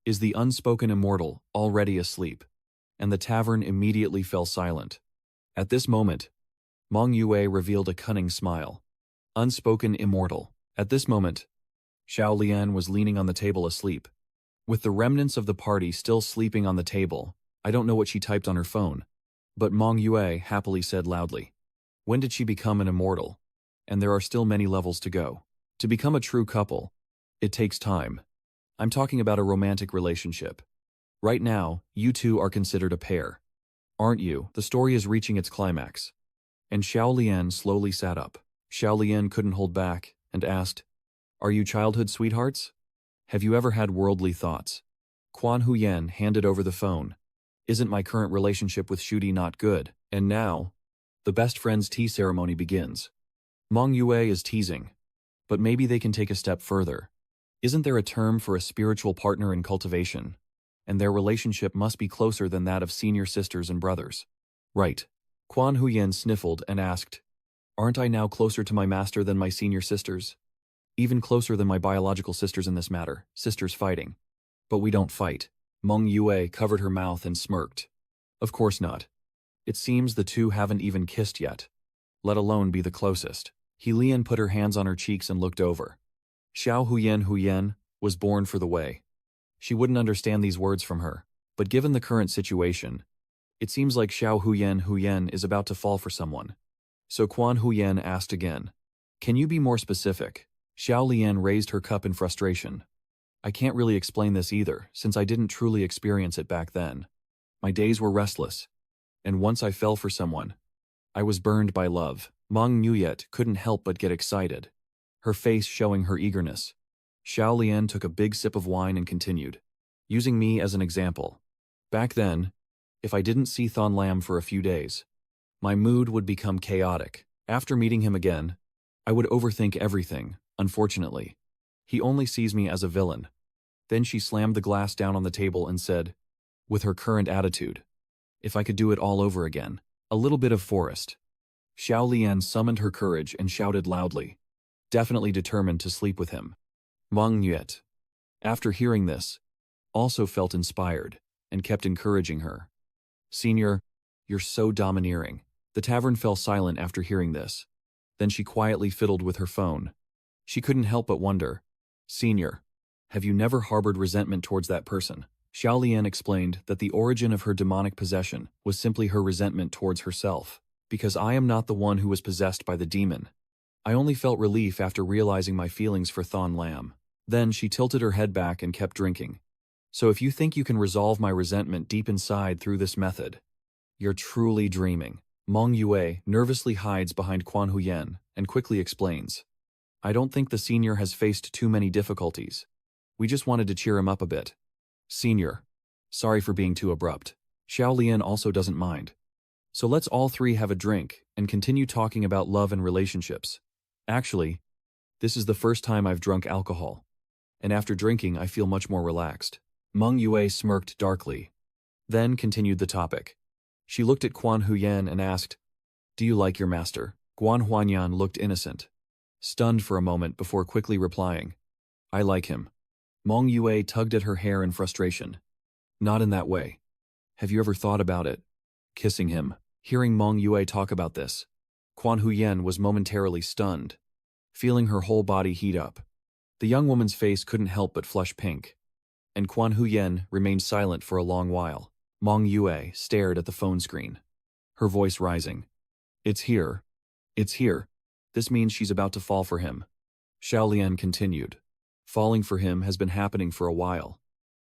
Is the unspoken immortal already asleep? And the tavern immediately fell silent. At this moment, Mong Yue revealed a cunning smile. Unspoken immortal. At this moment, Xiao Lian was leaning on the table asleep. With the remnants of the party still sleeping on the table, I don't know what she typed on her phone. But Mong Yue happily said loudly, When did she become an immortal? And there are still many levels to go. To become a true couple, it takes time. I'm talking about a romantic relationship. Right now, you two are considered a pair. Aren't you? The story is reaching its climax. And Xiao Lian slowly sat up. Xiao Lian couldn't hold back and asked, Are you childhood sweethearts? Have you ever had worldly thoughts? Quan Huyen handed over the phone. Isn't my current relationship with Shudi not good? And now, the best friends tea ceremony begins. Mong Yue is teasing, but maybe they can take a step further. Isn't there a term for a spiritual partner in cultivation? And their relationship must be closer than that of senior sisters and brothers. Right. Quan Huyen sniffled and asked, Aren't I now closer to my master than my senior sisters? Even closer than my biological sisters in this matter, sisters fighting. But we don't fight. Meng Yue covered her mouth and smirked. Of course not. It seems the two haven't even kissed yet, let alone be the closest. He Lian put her hands on her cheeks and looked over. Xiao Huyen was born for the way. She wouldn't understand these words from her, but given the current situation, it seems like Xiao Huyen is about to fall for someone. So Quan Huyen asked again, Can you be more specific? Xiao Lian raised her cup in frustration. I can't really explain this either, since I didn't truly experience it back then. My days were restless, and once I fell for someone, I was burned by love. Meng Nuyet couldn't help but get excited, her face showing her eagerness. Xiao Lian took a big sip of wine and continued, using me as an example. Back then, if I didn't see Thon Lam for a few days, my mood would become chaotic. After meeting him again, I would overthink everything, unfortunately. He only sees me as a villain. Then she slammed the glass down on the table and said, with her current attitude, if I could do it all over again, a little bit of forest. Xiao Lian summoned her courage and shouted loudly, definitely determined to sleep with him. Meng Yet, after hearing this, also felt inspired and kept encouraging her. Senior, you're so domineering. The tavern fell silent after hearing this. Then she quietly fiddled with her phone. She couldn't help but wonder, Senior, have you never harbored resentment towards that person? Xiao Lian explained that the origin of her demonic possession was simply her resentment towards herself. Because I am not the one who was possessed by the demon. I only felt relief after realizing my feelings for Thon Lam. Then she tilted her head back and kept drinking. So if you think you can resolve my resentment deep inside through this method, you're truly dreaming. Meng Yue nervously hides behind Quan Huyen and quickly explains. I don't think the senior has faced too many difficulties. We just wanted to cheer him up a bit. Senior, sorry for being too abrupt. Xiao Lian also doesn't mind. So let's all three have a drink and continue talking about love and relationships. Actually, this is the first time I've drunk alcohol. And after drinking, I feel much more relaxed. Meng Yue smirked darkly. Then continued the topic. She looked at Quan Huyen and asked, do you like your master? Guan Huanyan looked innocent, stunned for a moment before quickly replying, I like him. Meng Yue tugged at her hair in frustration. Not in that way. Have you ever thought about it? Kissing him. Hearing Meng Yue talk about this, Quan Huyen was momentarily stunned, feeling her whole body heat up. The young woman's face couldn't help but flush pink, and Quan Huyen remained silent for a long while. Meng Yue stared at the phone screen, her voice rising. It's here. It's here. This means she's about to fall for him. Xiao Lian continued. Falling for him has been happening for a while,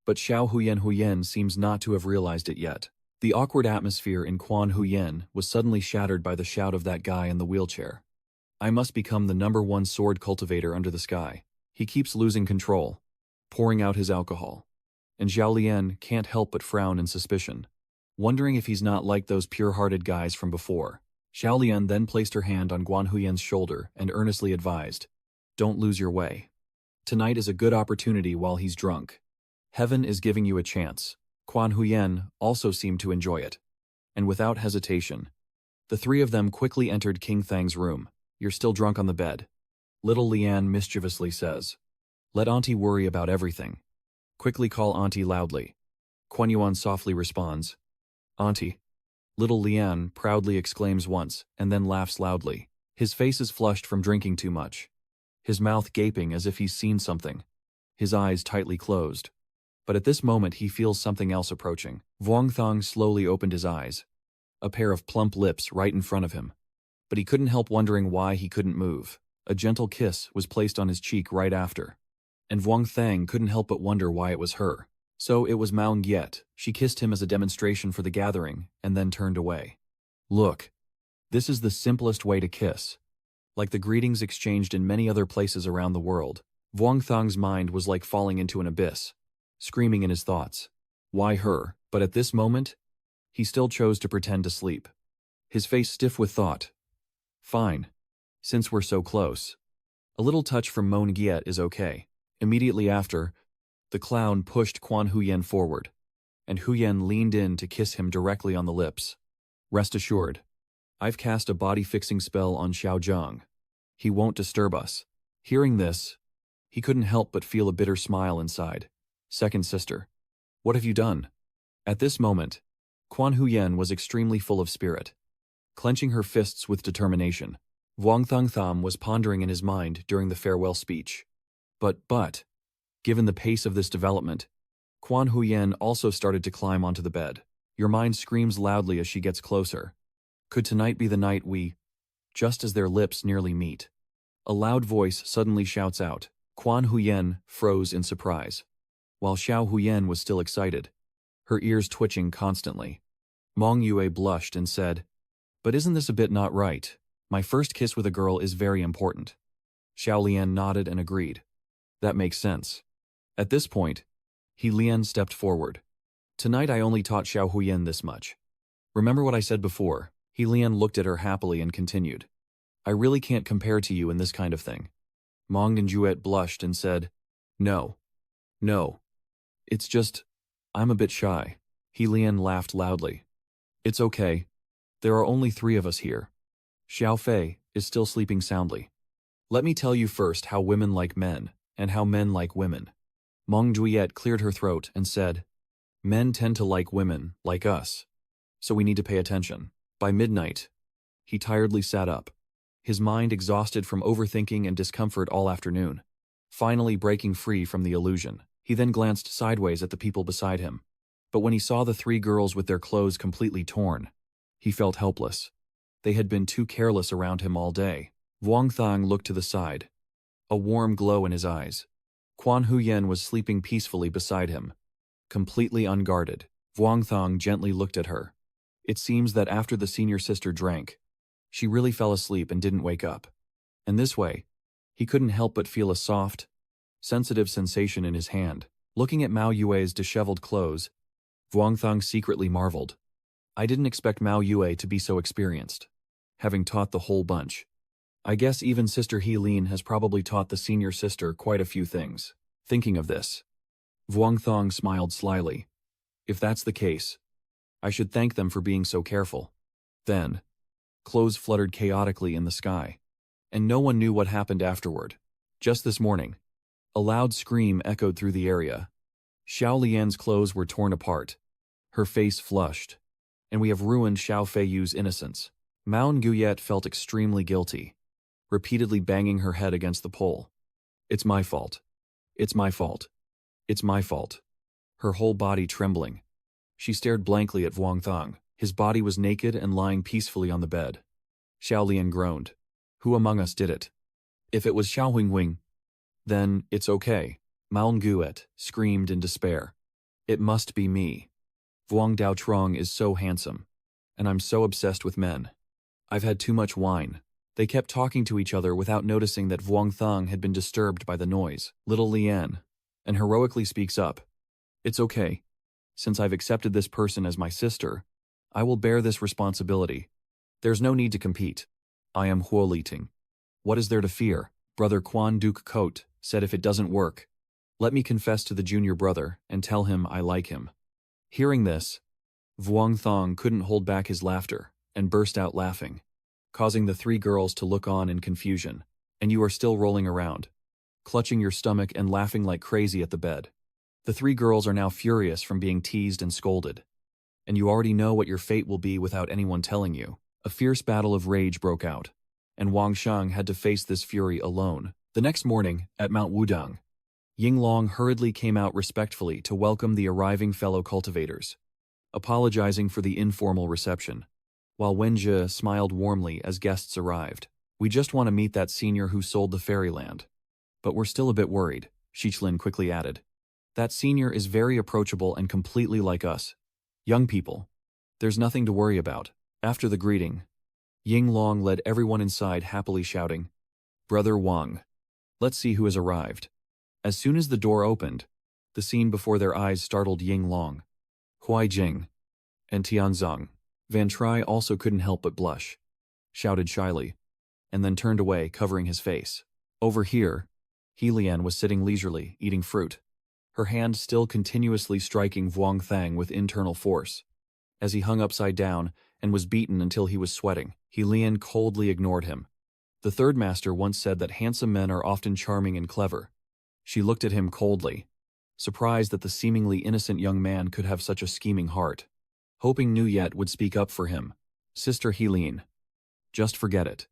but Xiao Huyen seems not to have realized it yet. The awkward atmosphere in Quan Huyen was suddenly shattered by the shout of that guy in the wheelchair. I must become the #1 sword cultivator under the sky. He keeps losing control, pouring out his alcohol. And Xiao Lian can't help but frown in suspicion, wondering if he's not like those pure-hearted guys from before. Xiao Lian then placed her hand on Guan Huyen's shoulder and earnestly advised, don't lose your way. Tonight is a good opportunity while he's drunk. Heaven is giving you a chance. Quan Huyen also seemed to enjoy it, and without hesitation, the three of them quickly entered King Thang's room. You're still drunk on the bed. Little Lian mischievously says. Let Auntie worry about everything. Quickly call Auntie loudly. Quan Yuan softly responds. Auntie. Little Lian proudly exclaims once and then laughs loudly. His face is flushed from drinking too much, his mouth gaping as if he's seen something, his eyes tightly closed. But at this moment he feels something else approaching. Vuong Thong slowly opened his eyes, a pair of plump lips right in front of him. But he couldn't help wondering why he couldn't move. A gentle kiss was placed on his cheek right after, and Vuong Thang couldn't help but wonder why it was her. So it was Mao Ngyet. She kissed him as a demonstration for the gathering and then turned away. Look, this is the simplest way to kiss. Like the greetings exchanged in many other places around the world. Vuong Thang's mind was like falling into an abyss, screaming in his thoughts. Why her? But at this moment, he still chose to pretend to sleep, his face stiff with thought. Fine. Since we're so close. A little touch from Mo Ngyet is okay. Immediately after, the clown pushed Quan Huyen forward, and Huyen leaned in to kiss him directly on the lips. Rest assured, I've cast a body-fixing spell on Xiao Zhang. He won't disturb us. Hearing this, he couldn't help but feel a bitter smile inside. Second sister, what have you done? At this moment, Quan Huyen was extremely full of spirit, clenching her fists with determination. Vuong Thang Tham was pondering in his mind during the farewell speech. But, given the pace of this development, Quan Huyen also started to climb onto the bed. Your mind screams loudly as she gets closer. Could tonight be the night we... Just as their lips nearly meet, A loud voice suddenly shouts out. Quan Huyen froze in surprise, while Xiao Huyen was still excited, her ears twitching constantly. Meng Yue blushed and said, "But isn't this a bit not right? My first kiss with a girl is very important." Xiao Lian nodded and agreed. That makes sense. At this point, He Lian stepped forward. "Tonight I only taught Xiao Huyen this much. Remember what I said before?" He Lian looked at her happily and continued. "I really can't compare to you in this kind of thing." Meng Njuet blushed and said, No. It's just, I'm a bit shy." He Lian laughed loudly. "It's okay. There are only 3 of us here. Xiao Fei is still sleeping soundly. Let me tell you first how women like men, and how men like women." Meng Juliet cleared her throat and said, "Men tend to like women, like us. So we need to pay attention." By midnight, he tiredly sat up, his mind exhausted from overthinking and discomfort all afternoon, finally breaking free from the illusion. He then glanced sideways at the people beside him. But when he saw the 3 girls with their clothes completely torn, he felt helpless. They had been too careless around him all day. Vuong Thang looked to the side, a warm glow in his eyes. Quan Huyen was sleeping peacefully beside him, completely unguarded. Vuong Thang gently looked at her. It seems that after the senior sister drank, she really fell asleep and didn't wake up. And this way, he couldn't help but feel a soft, sensitive sensation in his hand. Looking at Mao Yue's disheveled clothes, Vuong Thang secretly marveled. I didn't expect Mao Yue to be so experienced, having taught the whole bunch. I guess even Sister He Lin has probably taught the senior sister quite a few things. Thinking of this, Vuong Thang smiled slyly. If that's the case, I should thank them for being so careful. Then, clothes fluttered chaotically in the sky, and no one knew what happened afterward. Just this morning, a loud scream echoed through the area. Xiao Lian's clothes were torn apart, her face flushed, and we have ruined Xiao Feiyu's innocence. Mao Nguyet felt extremely guilty, repeatedly banging her head against the pole. It's my fault. It's my fault. It's my fault. Her whole body trembling. She stared blankly at Vuong Thang. His body was naked and lying peacefully on the bed. Xiao Lian groaned. Who among us did it? If it was Xiao Huingwing, then it's okay. Mao Nguyet screamed in despair. It must be me. Vuong Dao Trong is so handsome, and I'm so obsessed with men. I've had too much wine. They kept talking to each other without noticing that Vuong Thang had been disturbed by the noise. Little Lian, and heroically speaks up. It's okay. Since I've accepted this person as my sister, I will bear this responsibility. There's no need to compete. I am Huo Liting. What is there to fear? Brother Quan Duke Coat said if it doesn't work, let me confess to the junior brother and tell him I like him. Hearing this, Vuong Thang couldn't hold back his laughter and burst out laughing, causing the 3 girls to look on in confusion. And you are still rolling around, clutching your stomach and laughing like crazy at the bed. The 3 girls are now furious from being teased and scolded. And you already know what your fate will be without anyone telling you. A fierce battle of rage broke out, and Wang Shang had to face this fury alone. The next morning, at Mount Wudang, Yinglong hurriedly came out respectfully to welcome the arriving fellow cultivators, apologizing for the informal reception, while Wenjie smiled warmly as guests arrived. We just want to meet that senior who sold the fairyland. But we're still a bit worried, Shichlin quickly added. That senior is very approachable and completely like us. Young people. There's nothing to worry about. After the greeting, Yinglong led everyone inside happily shouting, Brother Wang. Let's see who has arrived. As soon as the door opened, the scene before their eyes startled Yinglong, Huai Jing, and Tianzong. Van Tri also couldn't help but blush, shouted shyly, and then turned away, covering his face. Over here, He Lian was sitting leisurely, eating fruit, her hand still continuously striking Vuong Thang with internal force. As he hung upside down and was beaten until he was sweating, He Lian coldly ignored him. The third master once said that handsome men are often charming and clever. She looked at him coldly, surprised that the seemingly innocent young man could have such a scheming heart. Hoping Nu Yet would speak up for him. Sister He Lin. Just forget it.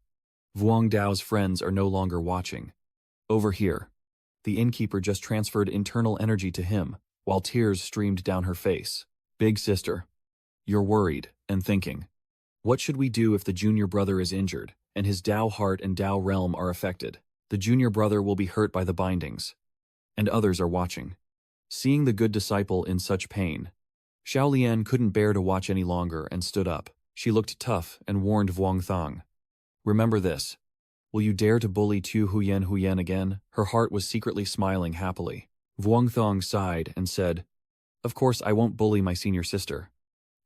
Vuong Dao's friends are no longer watching. Over here. The innkeeper just transferred internal energy to him, while tears streamed down her face. Big sister. You're worried, and thinking. What should we do if the junior brother is injured? and his Dao heart and Dao realm are affected. The junior brother will be hurt by the bindings. And others are watching. Seeing the good disciple in such pain, Xiaolian couldn't bear to watch any longer and stood up. She looked tough and warned Vuong Thong. Remember this. Will you dare to bully Tu Huyen again? Her heart was secretly smiling happily. Vuong Thong sighed and said, Of course I won't bully my senior sister.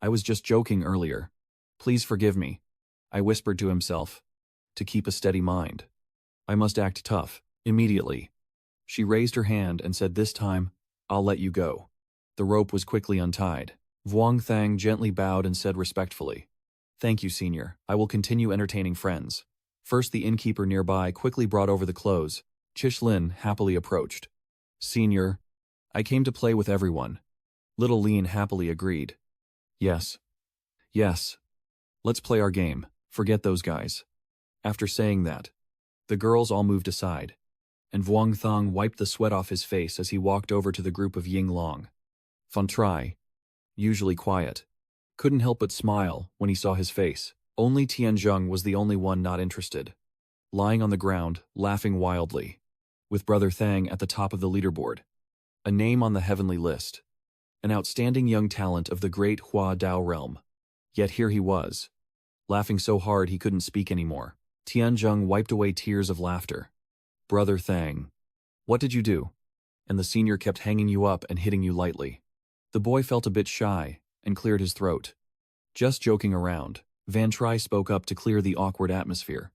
I was just joking earlier. Please forgive me. I whispered to himself. To keep a steady mind. I must act tough, immediately. She raised her hand and said this time, I'll let you go. The rope was quickly untied. Vuong Thang gently bowed and said respectfully, Thank you, senior. I will continue entertaining friends. First the innkeeper nearby quickly brought over the clothes. Chishlin happily approached. Senior, I came to play with everyone. Little Lean happily agreed. Yes. Yes. Let's play our game. Forget those guys. After saying that, the girls all moved aside, and Vuong Thong wiped the sweat off his face as he walked over to the group of Yinglong. Fun Trai, usually quiet, couldn't help but smile when he saw his face. Only Tianzheng was the only one not interested, lying on the ground, laughing wildly, with Brother Thang at the top of the leaderboard, a name on the heavenly list, an outstanding young talent of the great Hua Dao realm. Yet here he was, laughing so hard he couldn't speak anymore. Tianzheng wiped away tears of laughter. Brother Thang, what did you do? And the senior kept hanging you up and hitting you lightly. The boy felt a bit shy and cleared his throat. Just joking around, Van Try spoke up to clear the awkward atmosphere,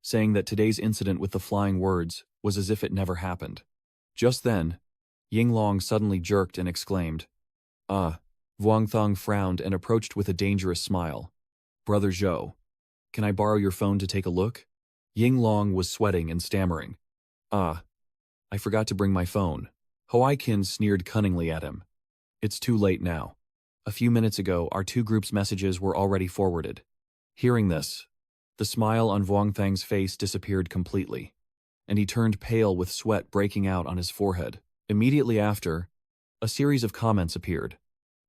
saying that today's incident with the flying words was as if it never happened. Just then, Yinglong suddenly jerked and exclaimed, Vuong Thong frowned and approached with a dangerous smile. Brother Zhou, can I borrow your phone to take a look? Yinglong was sweating and stammering. I forgot to bring my phone. Hoai-kin sneered cunningly at him. It's too late now. A few minutes ago, our two groups' messages were already forwarded. Hearing this, the smile on Vuong Thang's face disappeared completely, and he turned pale with sweat breaking out on his forehead. Immediately after, a series of comments appeared,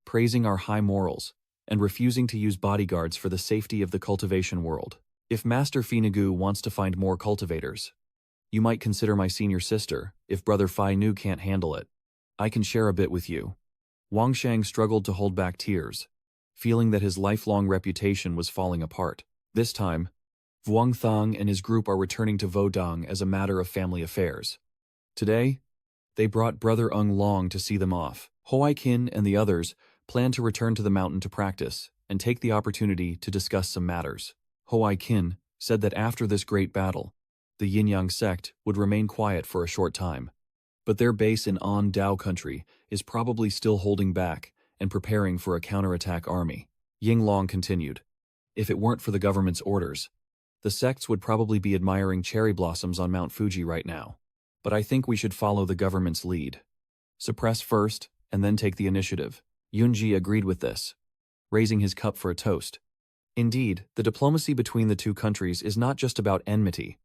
praising our high morals and refusing to use bodyguards for the safety of the cultivation world. If Master Finagu wants to find more cultivators, you might consider my senior sister, if Brother Fai Nu can't handle it. I can share a bit with you. Wang Shang struggled to hold back tears, feeling that his lifelong reputation was falling apart. This time, Vuong Thang and his group are returning to Vodong as a matter of family affairs. Today, they brought Brother Ung Long to see them off. Hoai-kin and the others plan to return to the mountain to practice and take the opportunity to discuss some matters. Hoai-kin said that after this great battle, the Yinyang sect would remain quiet for a short time, but their base in An Dao country is probably still holding back and preparing for a counterattack army. Yinglong continued, if it weren't for the government's orders, the sects would probably be admiring cherry blossoms on Mount Fuji right now. But I think we should follow the government's lead. Suppress first, and then take the initiative. Yunji agreed with this, raising his cup for a toast. Indeed, the diplomacy between the two countries is not just about enmity.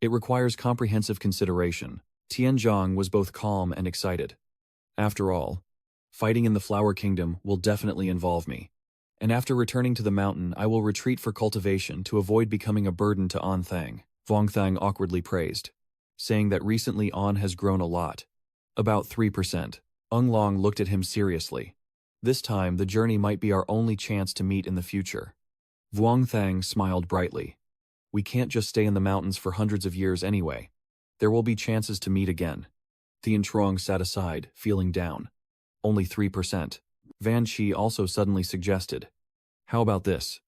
It requires comprehensive consideration. Tianzhong was both calm and excited. After all, fighting in the Flower Kingdom will definitely involve me. And after returning to the mountain, I will retreat for cultivation to avoid becoming a burden to An Thang. Vuong Thang awkwardly praised, saying that recently An has grown a lot. About 3%. Ung Long looked at him seriously. This time, the journey might be our only chance to meet in the future. Vuong Thang smiled brightly. We can't just stay in the mountains for hundreds of years anyway. There will be chances to meet again. Thien Trong sat aside, feeling down. Only 3%. Van Chi also suddenly suggested, how about this?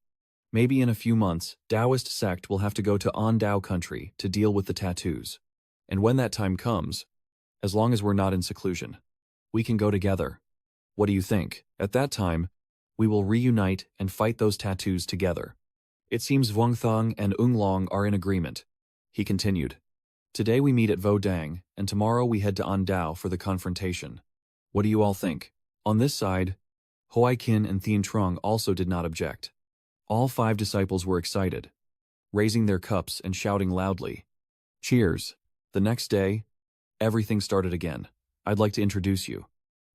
Maybe in a few months, Taoist sect will have to go to An Dao country to deal with the tattoos. And when that time comes, as long as we're not in seclusion, we can go together. What do you think? At that time, we will reunite and fight those tattoos together. It seems Vuong Thang and Ung Long are in agreement. He continued, today we meet at Vodang, and tomorrow we head to An Dao for the confrontation. What do you all think? On this side, Hoai-kin and Thien Trong also did not object. All 5 disciples were excited, raising their cups and shouting loudly, cheers. The next day, everything started again. I'd like to introduce you.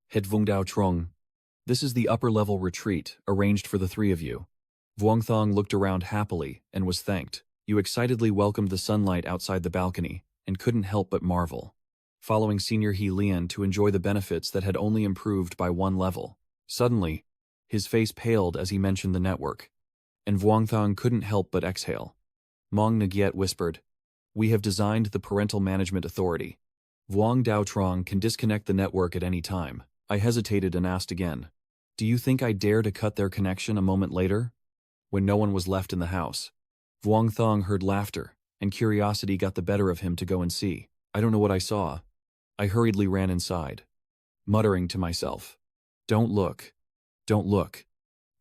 Het Vung Dao Trong. This is the upper-level retreat arranged for the 3 of you. Vuong Thong looked around happily and was thanked. You excitedly welcomed the sunlight outside the balcony and couldn't help but marvel, following Senior He Lian to enjoy the benefits that had only improved by one level. Suddenly, his face paled as he mentioned the network, and Vuongthang couldn't help but exhale. Mong Nagyet whispered, "We have designed the Parental Management Authority. Vuong Dao Trong can disconnect the network at any time." I hesitated and asked again, "Do you think I dare to cut their connection a moment later?" When no one was left in the house, Vuongthang heard laughter, and curiosity got the better of him to go and see. I don't know what I saw. I hurriedly ran inside, muttering to myself, "Don't look. Don't look.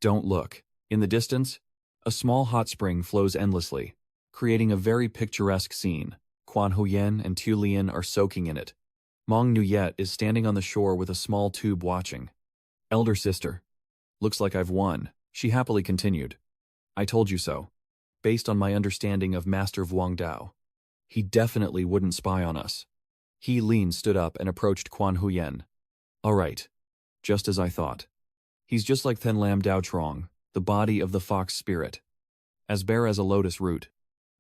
Don't look." In the distance, a small hot spring flows endlessly, creating a very picturesque scene. Quan Huyen and Tu Lian are soaking in it. Mong Nuyet is standing on the shore with a small tube watching. "Elder sister. Looks like I've won," she happily continued. "I told you so. Based on my understanding of Master Vuong Dao, he definitely wouldn't spy on us." He Lin stood up and approached Quan Huyen. "All right. Just as I thought. He's just like Then Lam Dao Trong, the body of the fox spirit. As bare as a lotus root."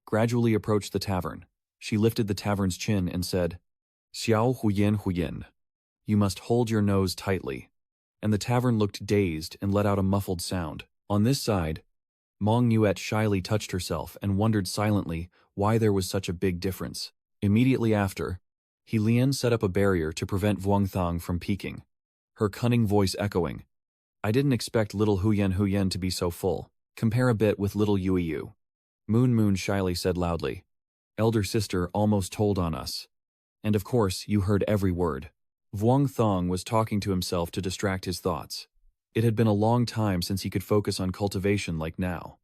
Gradually approached the tavern. She lifted the tavern's chin and said, "Xiao Huyen Huyen. You must hold your nose tightly." And the tavern looked dazed and let out a muffled sound. On this side, Mong Nuet shyly touched herself and wondered silently why there was such a big difference. Immediately after, He Lian set up a barrier to prevent Vuongthang from peeking, her cunning voice echoing, "I didn't expect little Huyen Huyen to be so full. Compare a bit with little Yui Yu." Moon Moon shyly said loudly, "Elder sister almost told on us. And of course, you heard every word." Vuongthang was talking to himself to distract his thoughts. It had been a long time since he could focus on cultivation like now.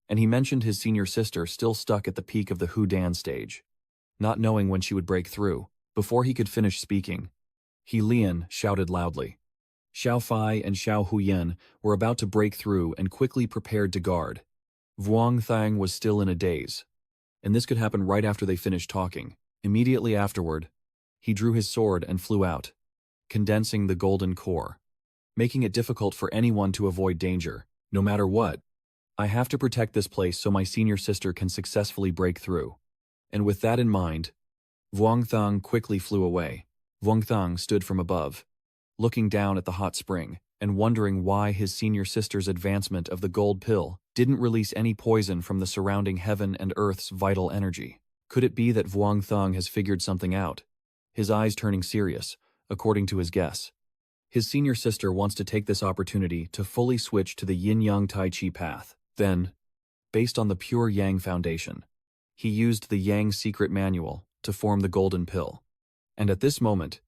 And he mentioned his senior sister still stuck at the peak of the Hudan stage, not knowing when she would break through. Before he could finish speaking, He Lian shouted loudly. Xiao Fai and Xiao Huyen were about to break through and quickly prepared to guard. Vuongthang was still in a daze, and this could happen right after they finished talking. Immediately afterward, he drew his sword and flew out, condensing the golden core, making it difficult for anyone to avoid danger, no matter what. "I have to protect this place so my senior sister can successfully break through." And with that in mind, Vuongthang quickly flew away. Vuongthang stood from above, looking down at the hot spring and wondering why his senior sister's advancement of the gold pill didn't release any poison from the surrounding heaven and earth's vital energy. Could it be that Vuongthang has figured something out? His eyes turning serious, according to his guess. His senior sister wants to take this opportunity to fully switch to the Yinyang Tai Chi path. Then, based on the pure Yang foundation, he used the Yang secret manual to form the golden pill. And at this moment,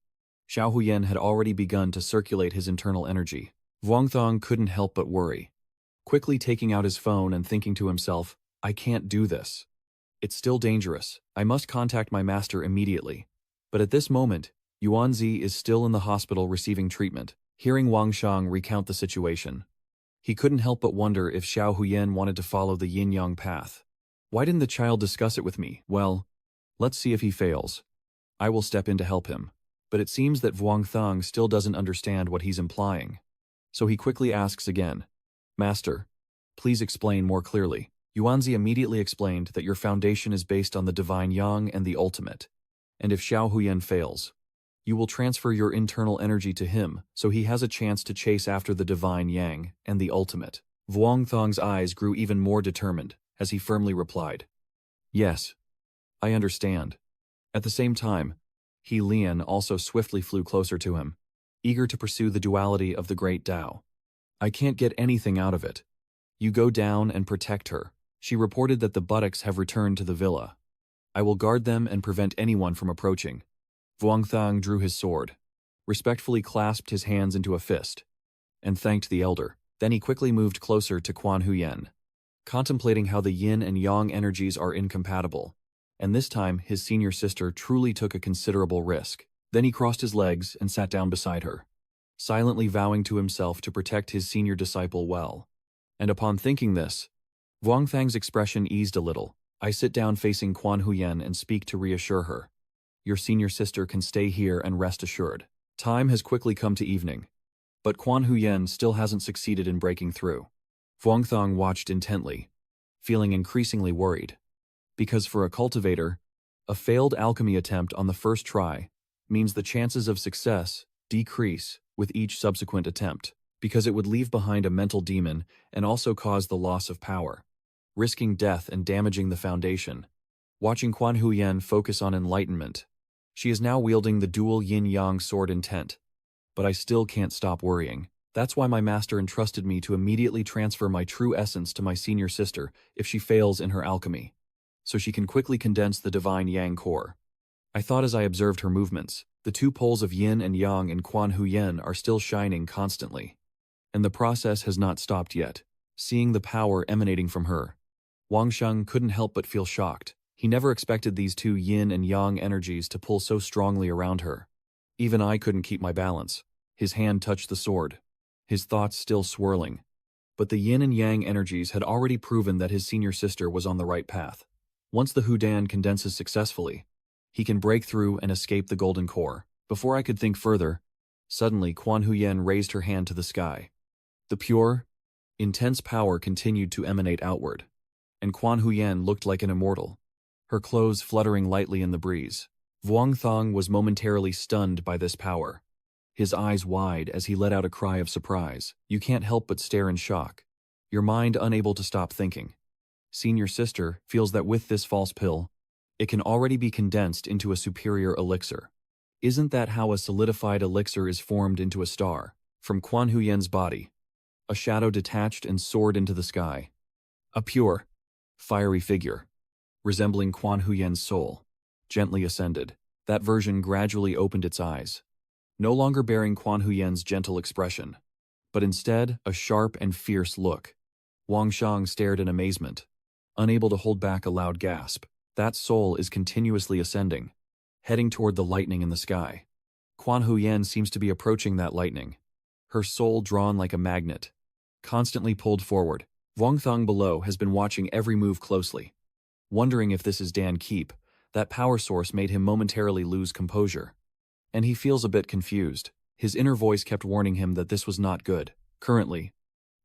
Xiao Huyen had already begun to circulate his internal energy. Vuongthang couldn't help but worry, quickly taking out his phone and thinking to himself, "I can't do this. It's still dangerous. I must contact my master immediately." But at this moment, Yuanzi is still in the hospital receiving treatment. Hearing Wang Shang recount the situation, he couldn't help but wonder if Xiao Huyen wanted to follow the yin-yang path. Why didn't the child discuss it with me? Well, let's see if he fails. I will step in to help him. But it seems that Vuongthang still doesn't understand what he's implying. So he quickly asks again, "Master, please explain more clearly." Yuanzi immediately explained that your foundation is based on the divine Yang and the ultimate. And if Xiao Huyen fails, you will transfer your internal energy to him so he has a chance to chase after the divine Yang and the ultimate. Vuongthang's eyes grew even more determined as he firmly replied, "Yes, I understand." At the same time, He Lian also swiftly flew closer to him, eager to pursue the duality of the great Tao. "I can't get anything out of it. You go down and protect her." She reported that the buttocks have returned to the villa. "I will guard them and prevent anyone from approaching." Vuongthang drew his sword, respectfully clasped his hands into a fist, and thanked the elder. Then he quickly moved closer to Quan Huyen, contemplating how the yin and yang energies are incompatible. And this time, his senior sister truly took a considerable risk. Then he crossed his legs and sat down beside her, silently vowing to himself to protect his senior disciple well. And upon thinking this, Vuongthang's expression eased a little. "I sit down facing Quan Huyen and speak to reassure her. Your senior sister can stay here and rest assured." Time has quickly come to evening, but Quan Huyen still hasn't succeeded in breaking through. Vuongthang watched intently, feeling increasingly worried. Because for a cultivator, a failed alchemy attempt on the first try means the chances of success decrease with each subsequent attempt, because it would leave behind a mental demon and also cause the loss of power, risking death and damaging the foundation. Watching Quan Huyen focus on enlightenment, she is now wielding the dual yin-yang sword intent. But I still can't stop worrying. That's why my master entrusted me to immediately transfer my true essence to my senior sister if she fails in her alchemy, so she can quickly condense the divine yang core. I thought as I observed her movements, the two poles of yin and yang in Quan Huyen are still shining constantly. And the process has not stopped yet. Seeing the power emanating from her, Wang Sheng couldn't help but feel shocked. He never expected these two yin and yang energies to pull so strongly around her. Even I couldn't keep my balance. His hand touched the sword, his thoughts still swirling. But the yin and yang energies had already proven that his senior sister was on the right path. Once the Hudan condenses successfully, he can break through and escape the golden core. Before I could think further, suddenly Quan Huyen raised her hand to the sky. The pure, intense power continued to emanate outward, and Quan Huyen looked like an immortal, her clothes fluttering lightly in the breeze. Vuong Thong was momentarily stunned by this power, his eyes wide as he let out a cry of surprise. You can't help but stare in shock, your mind unable to stop thinking. Senior sister feels that with this false pill, it can already be condensed into a superior elixir. Isn't that how a solidified elixir is formed into a star? From Quan Huyen's body, a shadow detached and soared into the sky. A pure, fiery figure, resembling Quan Huyen's soul, gently ascended. That version gradually opened its eyes, no longer bearing Quan Huyen's gentle expression, but instead a sharp and fierce look. Wang Shang stared in amazement, unable to hold back a loud gasp. That soul is continuously ascending, heading toward the lightning in the sky. Quan Huyen seems to be approaching that lightning, her soul drawn like a magnet, constantly pulled forward. Wang Thong below has been watching every move closely, wondering if this is Dan Keep. That power source made him momentarily lose composure, and he feels a bit confused. His inner voice kept warning him that this was not good. Currently,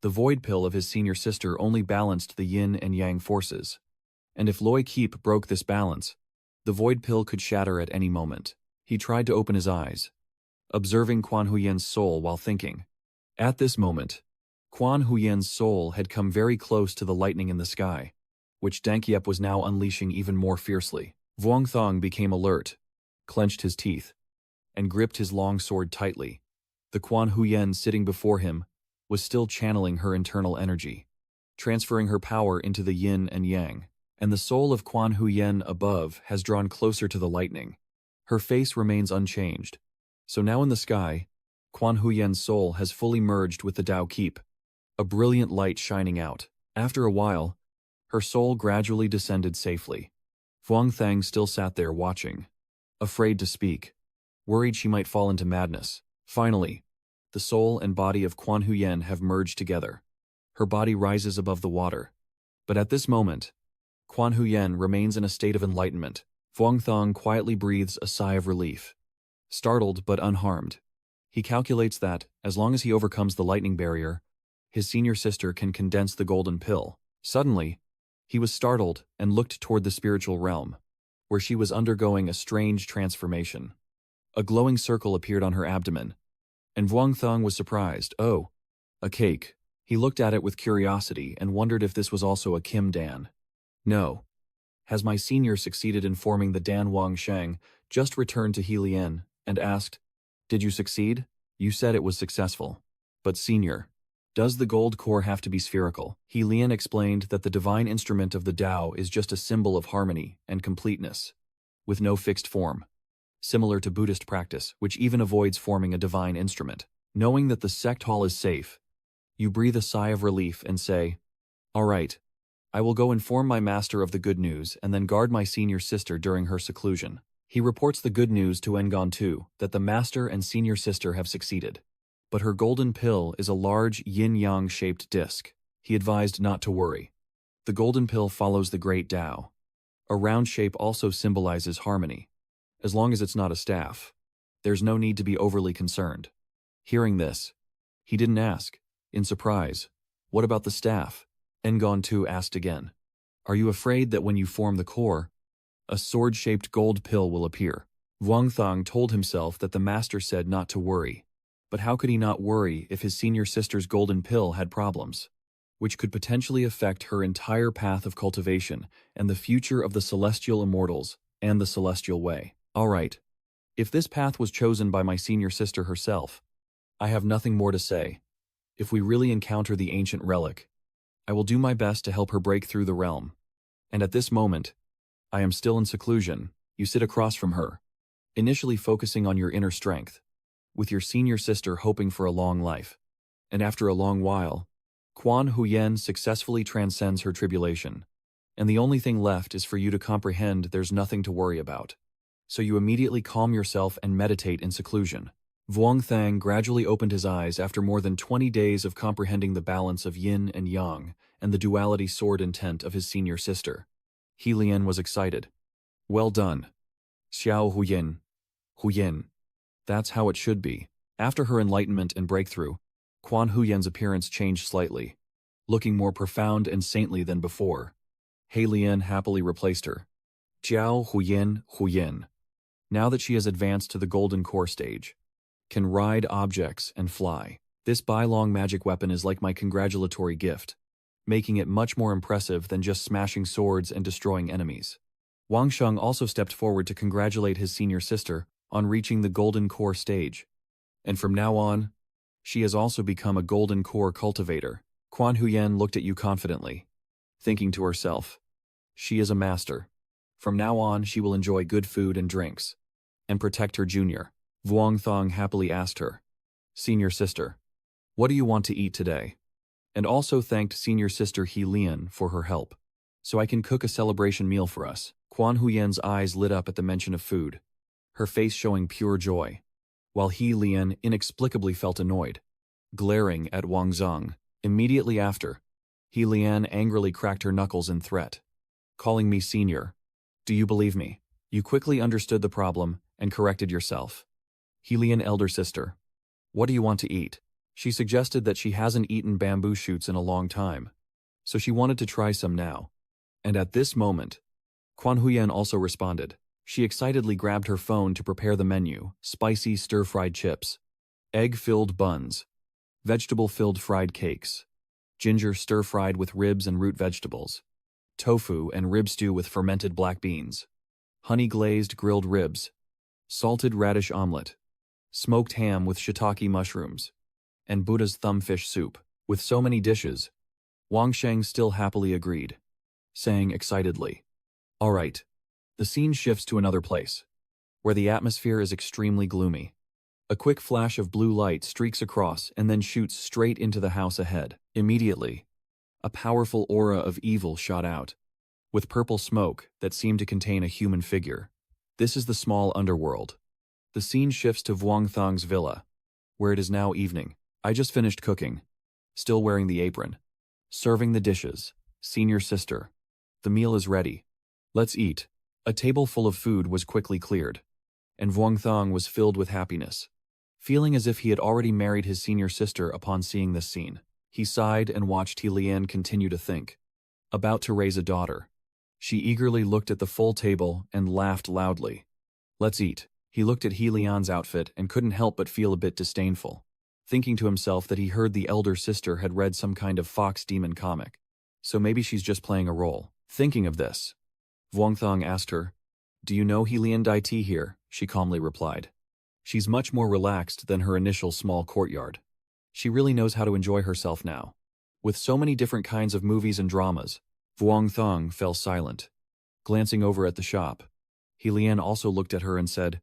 the void pill of his senior sister only balanced the yin and yang forces, and if Loi Keep broke this balance, the void pill could shatter at any moment. He tried to open his eyes, observing Quan Huyen's soul while thinking. At this moment, Quan Huyen's soul had come very close to the lightning in the sky, which Dankiep was now unleashing even more fiercely. Vuong Thong became alert, clenched his teeth, and gripped his long sword tightly. The Quan Huyen sitting before him was still channeling her internal energy, transferring her power into the yin and yang, and the soul of Quan Huyen above has drawn closer to the lightning. Her face remains unchanged, so now in the sky, Quan Huyen's soul has fully merged with the Dao Keep, a brilliant light shining out. After a while, her soul gradually descended safely. Vuong Thang still sat there watching, afraid to speak, worried she might fall into madness. Finally, the soul and body of Quan Huyen have merged together. Her body rises above the water. But at this moment, Quan Huyen remains in a state of enlightenment. Vuong Thong quietly breathes a sigh of relief. Startled but unharmed, he calculates that, as long as he overcomes the lightning barrier, his senior sister can condense the golden pill. Suddenly, he was startled and looked toward the spiritual realm, where she was undergoing a strange transformation. A glowing circle appeared on her abdomen, and Vuong Thong was surprised. Oh, a cake. He looked at it with curiosity and wondered if this was also a Kim Dan. No. Has my senior succeeded in forming the Dan Wang Sheng, just returned to Helian, and asked, "Did you succeed? You said it was successful. But senior, does the gold core have to be spherical?" Helian explained that the divine instrument of the Tao is just a symbol of harmony and completeness, with no fixed form, similar to Buddhist practice, which even avoids forming a divine instrument. Knowing that the sect hall is safe, you breathe a sigh of relief and say, "All right, I will go inform my master of the good news and then guard my senior sister during her seclusion." He reports the good news to Engon too, that the master and senior sister have succeeded. But her golden pill is a large yin-yang shaped disc. He advised not to worry. The golden pill follows the great Tao. A round shape also symbolizes harmony. As long as it's not a staff, there's no need to be overly concerned. Hearing this, he didn't ask, in surprise, "What about the staff?" Engon Tu asked again. Are you afraid that when you form the core, a sword-shaped gold pill will appear? Wang Thong told himself that the master said not to worry. But how could he not worry if his senior sister's golden pill had problems, which could potentially affect her entire path of cultivation and the future of the celestial immortals and the celestial way? All right, if this path was chosen by my senior sister herself, I have nothing more to say. If we really encounter the ancient relic, I will do my best to help her break through the realm. And at this moment, I am still in seclusion. You sit across from her, initially focusing on your inner strength, with your senior sister hoping for a long life. And after a long while, Quan Huyen successfully transcends her tribulation, and the only thing left is for you to comprehend there's nothing to worry about. So you immediately calm yourself and meditate in seclusion. Vuong Thang gradually opened his eyes after more than 20 days of comprehending the balance of yin and yang and the duality sword intent of his senior sister. He Lian was excited. Well done. Xiao Huyin. Huyin. That's how it should be. After her enlightenment and breakthrough, Quan Huyen's appearance changed slightly, looking more profound and saintly than before. He Lian happily replaced her. Jiao Huyin Huyin. Now that she has advanced to the golden core stage, can ride objects and fly. This Bailong magic weapon is like my congratulatory gift, making it much more impressive than just smashing swords and destroying enemies. Wang Sheng also stepped forward to congratulate his senior sister on reaching the golden core stage. And from now on, she has also become a golden core cultivator. Quan Huyen looked at you confidently, thinking to herself, she is a master. From now on, she will enjoy good food and drinks, and protect her junior. Vuong Thong happily asked her, Senior sister, what do you want to eat today? And also thanked senior sister He Lian for her help. So I can cook a celebration meal for us. Quan Huyen's eyes lit up at the mention of food, her face showing pure joy, while He Lian inexplicably felt annoyed, glaring at Wang Zhang. Immediately after, He Lian angrily cracked her knuckles in threat, calling me senior. Do you believe me? You quickly understood the problem and corrected yourself. He Lian elder sister, what do you want to eat? She suggested that she hasn't eaten bamboo shoots in a long time, so she wanted to try some now. And at this moment, Quan Huyen also responded. She excitedly grabbed her phone to prepare the menu: spicy stir-fried chips, egg-filled buns, vegetable-filled fried cakes, ginger stir-fried with ribs and root vegetables, tofu and rib stew with fermented black beans, honey-glazed grilled ribs, salted radish omelet, smoked ham with shiitake mushrooms, and Buddha's thumbfish soup. With so many dishes, Wang Sheng still happily agreed, saying excitedly, all right. The scene shifts to another place, where the atmosphere is extremely gloomy. A quick flash of blue light streaks across and then shoots straight into the house ahead. Immediately, a powerful aura of evil shot out, with purple smoke that seemed to contain a human figure. This is the small underworld. The scene shifts to Vuong Thong's villa, where it is now evening. I just finished cooking, still wearing the apron, serving the dishes. Senior sister, the meal is ready. Let's eat. A table full of food was quickly cleared, and Vuong Thong was filled with happiness, feeling as if he had already married his senior sister upon seeing this scene. He sighed and watched He Lian continue to think. About to raise a daughter. She eagerly looked at the full table and laughed loudly. Let's eat. He looked at He Lian's outfit and couldn't help but feel a bit disdainful, thinking to himself that he heard the elder sister had read some kind of fox demon comic, so maybe she's just playing a role. Thinking of this, Vuong Thong asked her, do you know He Lian Dai Ti here? She calmly replied. She's much more relaxed than her initial small courtyard. She really knows how to enjoy herself now. With so many different kinds of movies and dramas, Vuong Thong fell silent. Glancing over at the shop, He Lian also looked at her and said,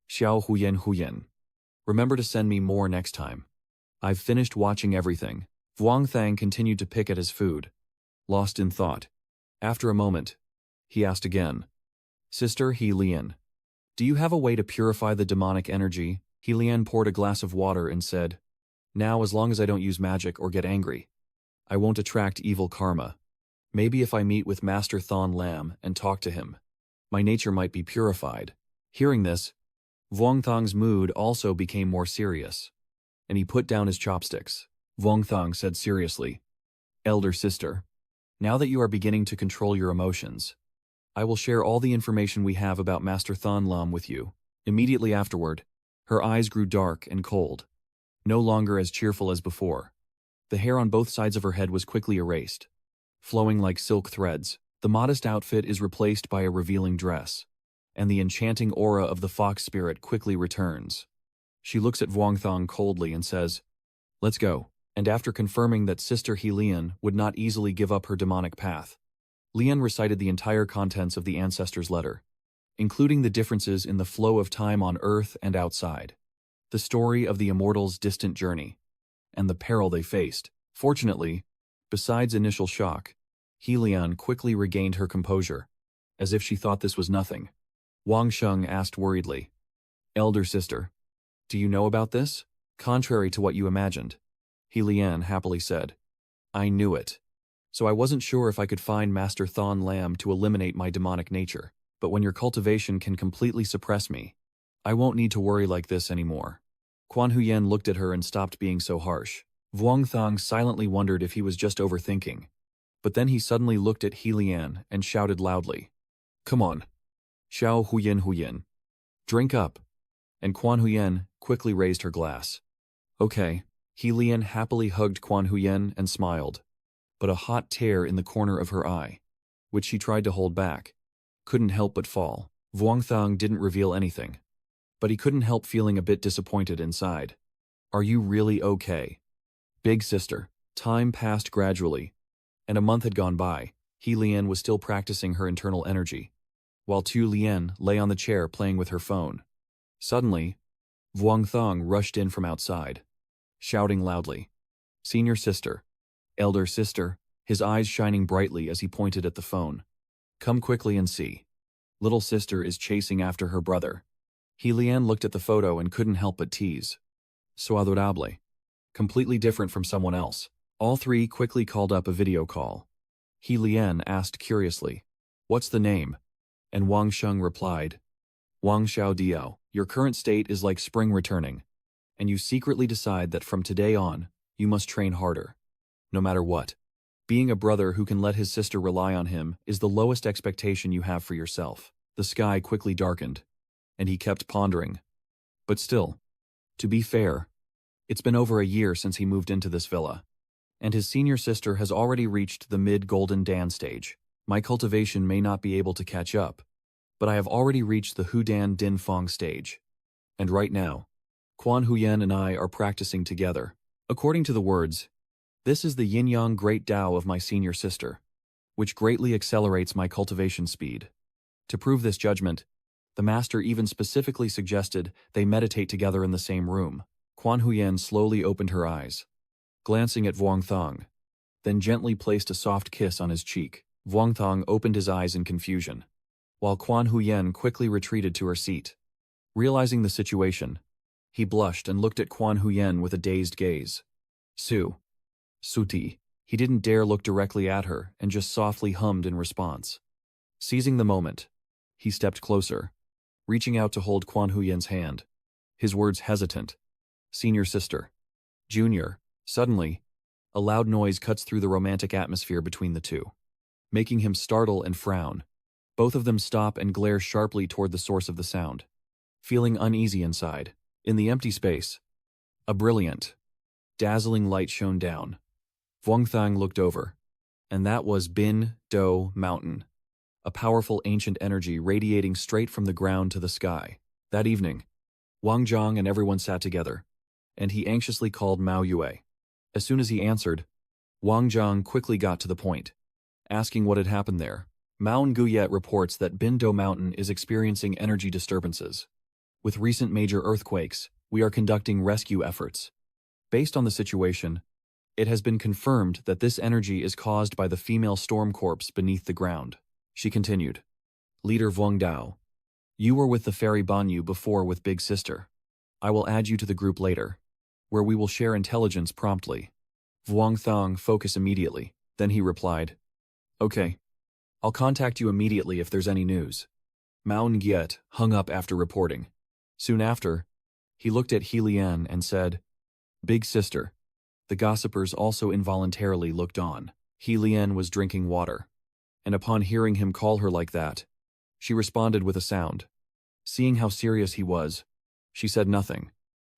Xiao Huyen Huyen. Remember to send me more next time. I've finished watching everything. Vuong Thang continued to pick at his food, lost in thought. After a moment, he asked again, Sister He Lian, do you have a way to purify the demonic energy? He Lian poured a glass of water and said, now as long as I don't use magic or get angry, I won't attract evil karma. Maybe if I meet with Master Thon Lam and talk to him, my nature might be purified. Hearing this, Vuong Thong's mood also became more serious, and he put down his chopsticks. Vuong Thong said seriously, Elder sister, Now that you are beginning to control your emotions, I will share all the information we have about Master Thon Lam with you." Immediately afterward, her eyes grew dark and cold, no longer as cheerful as before. The hair on both sides of her head was quickly erased, flowing like silk threads. The modest outfit is replaced by a revealing dress, and the enchanting aura of the fox spirit quickly returns. She looks at Vuongthong coldly and says, "Let's go." And after confirming that Sister He Lian would not easily give up her demonic path, Lian recited the entire contents of the ancestor's letter, including the differences in the flow of time on Earth and outside, the story of the immortals' distant journey, and the peril they faced. Fortunately, besides initial shock, He Lian quickly regained her composure, as if she thought this was nothing. Wang Sheng asked worriedly, "Elder sister, do you know about this?" "Contrary to what you imagined," He Lian happily said. "I knew it. So I wasn't sure if I could find Master Thon Lam to eliminate my demonic nature. But when your cultivation can completely suppress me, I won't need to worry like this anymore." Quan Huyen looked at her and stopped being so harsh. Vuongthong silently wondered if he was just overthinking. But then he suddenly looked at He Lian and shouted loudly, "Come on. Xiao Huyen Huyen. Drink up." And Quan Huyen quickly raised her glass. "Okay." He Lian happily hugged Quan Huyen and smiled, but a hot tear in the corner of her eye, which she tried to hold back, couldn't help but fall. Vuongthong didn't reveal anything, but he couldn't help feeling a bit disappointed inside. "Are you really okay, big sister?" Time passed gradually, and a month had gone by. He Lian was still practicing her internal energy, while Tu Lien lay on the chair playing with her phone. Suddenly, Vuongthong rushed in from outside, shouting loudly, "Senior sister, elder sister," his eyes shining brightly as he pointed at the phone. "Come quickly and see. Little sister is chasing after her brother." He Lian looked at the photo and couldn't help but tease. So adorable. Completely different from someone else. All three quickly called up a video call. He Lian asked curiously, "What's the name?" And Wang Sheng replied, "Wang Xiao Diao. Your current state is like spring returning, and you secretly decide that from today on, you must train harder, no matter what. Being a brother who can let his sister rely on him is the lowest expectation you have for yourself." The sky quickly darkened, and he kept pondering. But still, to be fair, it's been over a year since he moved into this villa, and his senior sister has already reached the mid-Golden Dan stage. My cultivation may not be able to catch up, but I have already reached the Hudan Din Fong stage. And right now, Quan Huyen and I are practicing together. According to the words, this is the Yinyang Great Tao of my senior sister, which greatly accelerates my cultivation speed. To prove this judgment, the master even specifically suggested they meditate together in the same room. Quan Huyen slowly opened her eyes, glancing at Vuongthong, then gently placed a soft kiss on his cheek. Vuongthong opened his eyes in confusion, while Quan Huyen quickly retreated to her seat. Realizing the situation, he blushed and looked at Quan Huyen with a dazed gaze. Suti. He didn't dare look directly at her and just softly hummed in response. Seizing the moment, he stepped closer, reaching out to hold Quan Huyen's hand, his words hesitant. "Senior sister. Junior." Suddenly, a loud noise cuts through the romantic atmosphere between the two, making him startle and frown. Both of them stop and glare sharply toward the source of the sound, feeling uneasy inside. In the empty space, a brilliant, dazzling light shone down. Vuongthang looked over, and that was Bin Do Mountain, a powerful ancient energy radiating straight from the ground to the sky. That evening, Wang Zhang and everyone sat together, and he anxiously called Mao Yue. As soon as he answered, Wang Zhang quickly got to the point, asking what had happened there. Mao Nguyet reports that Bin Do Mountain is experiencing energy disturbances. With recent major earthquakes, we are conducting rescue efforts. Based on the situation, it has been confirmed that this energy is caused by the female storm corpse beneath the ground. She continued, "Leader Vuong Dao, you were with the fairy Banyu before with Big Sister. I will add you to the group later, where we will share intelligence promptly." Vuong Thong focused immediately. Then he replied, "Okay. I'll contact you immediately if there's any news." Mao Ngyet hung up after reporting. Soon after, he looked at He Lian and said, "Big Sister." The gossipers also involuntarily looked on. He Lian was drinking water, and upon hearing him call her like that, she responded with a sound. Seeing how serious he was, she said nothing,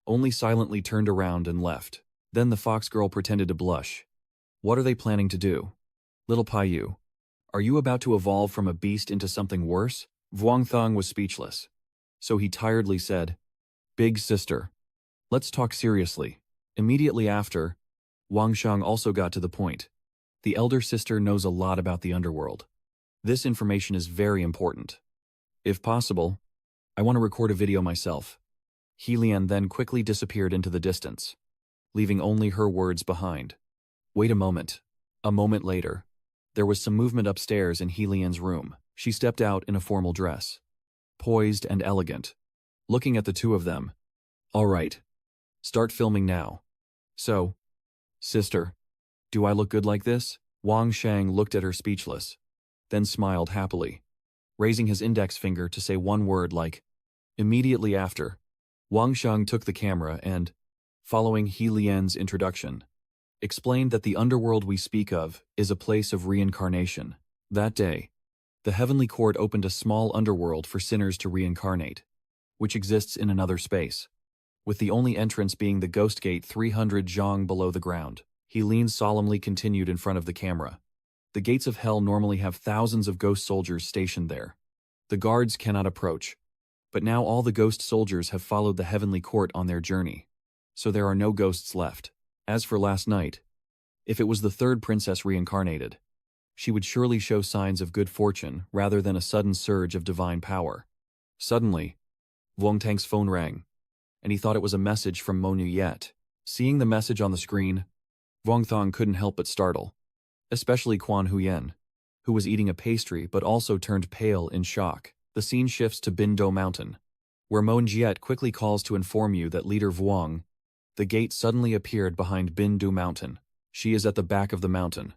only silently turned around and left. Then the fox girl pretended to blush. What are they planning to do? Little Paiyu, are you about to evolve from a beast into something worse? Vuong Thong was speechless. So he tiredly said, Big sister, let's talk seriously. Immediately after, Wang Shang also got to the point. The elder sister knows a lot about the underworld. This information is very important. If possible, I want to record a video myself. He Lian then quickly disappeared into the distance, leaving only her words behind. Wait a moment. A moment later, there was some movement upstairs in He Lian's room. She stepped out in a formal dress, poised and elegant, looking at the two of them. All right, start filming now. So, sister, do I look good like this? Wang Shang looked at her speechless, then smiled happily, raising his index finger to say one word like, immediately after, Wang Shang took the camera and, following He Lian's introduction, explained that the underworld we speak of is a place of reincarnation. That day, the heavenly court opened a small underworld for sinners to reincarnate, which exists in another space, with the only entrance being the ghost gate 300 zhang below the ground. He leaned solemnly continued in front of the camera. The gates of hell normally have thousands of ghost soldiers stationed there. The guards cannot approach, but now all the ghost soldiers have followed the heavenly court on their journey, so there are no ghosts left. As for last night, if it was the third princess reincarnated, she would surely show signs of good fortune rather than a sudden surge of divine power. Suddenly, Vuong Tang's phone rang, and he thought it was a message from Mo Nuyet. Seeing the message on the screen, Vuong Thong couldn't help but startle, especially Quan Huyen, who was eating a pastry but also turned pale in shock. The scene shifts to Bindo Mountain, where Mo Nuyet quickly calls to inform you that leader Vuong. The gate suddenly appeared behind Bindu Mountain. She is at the back of the mountain.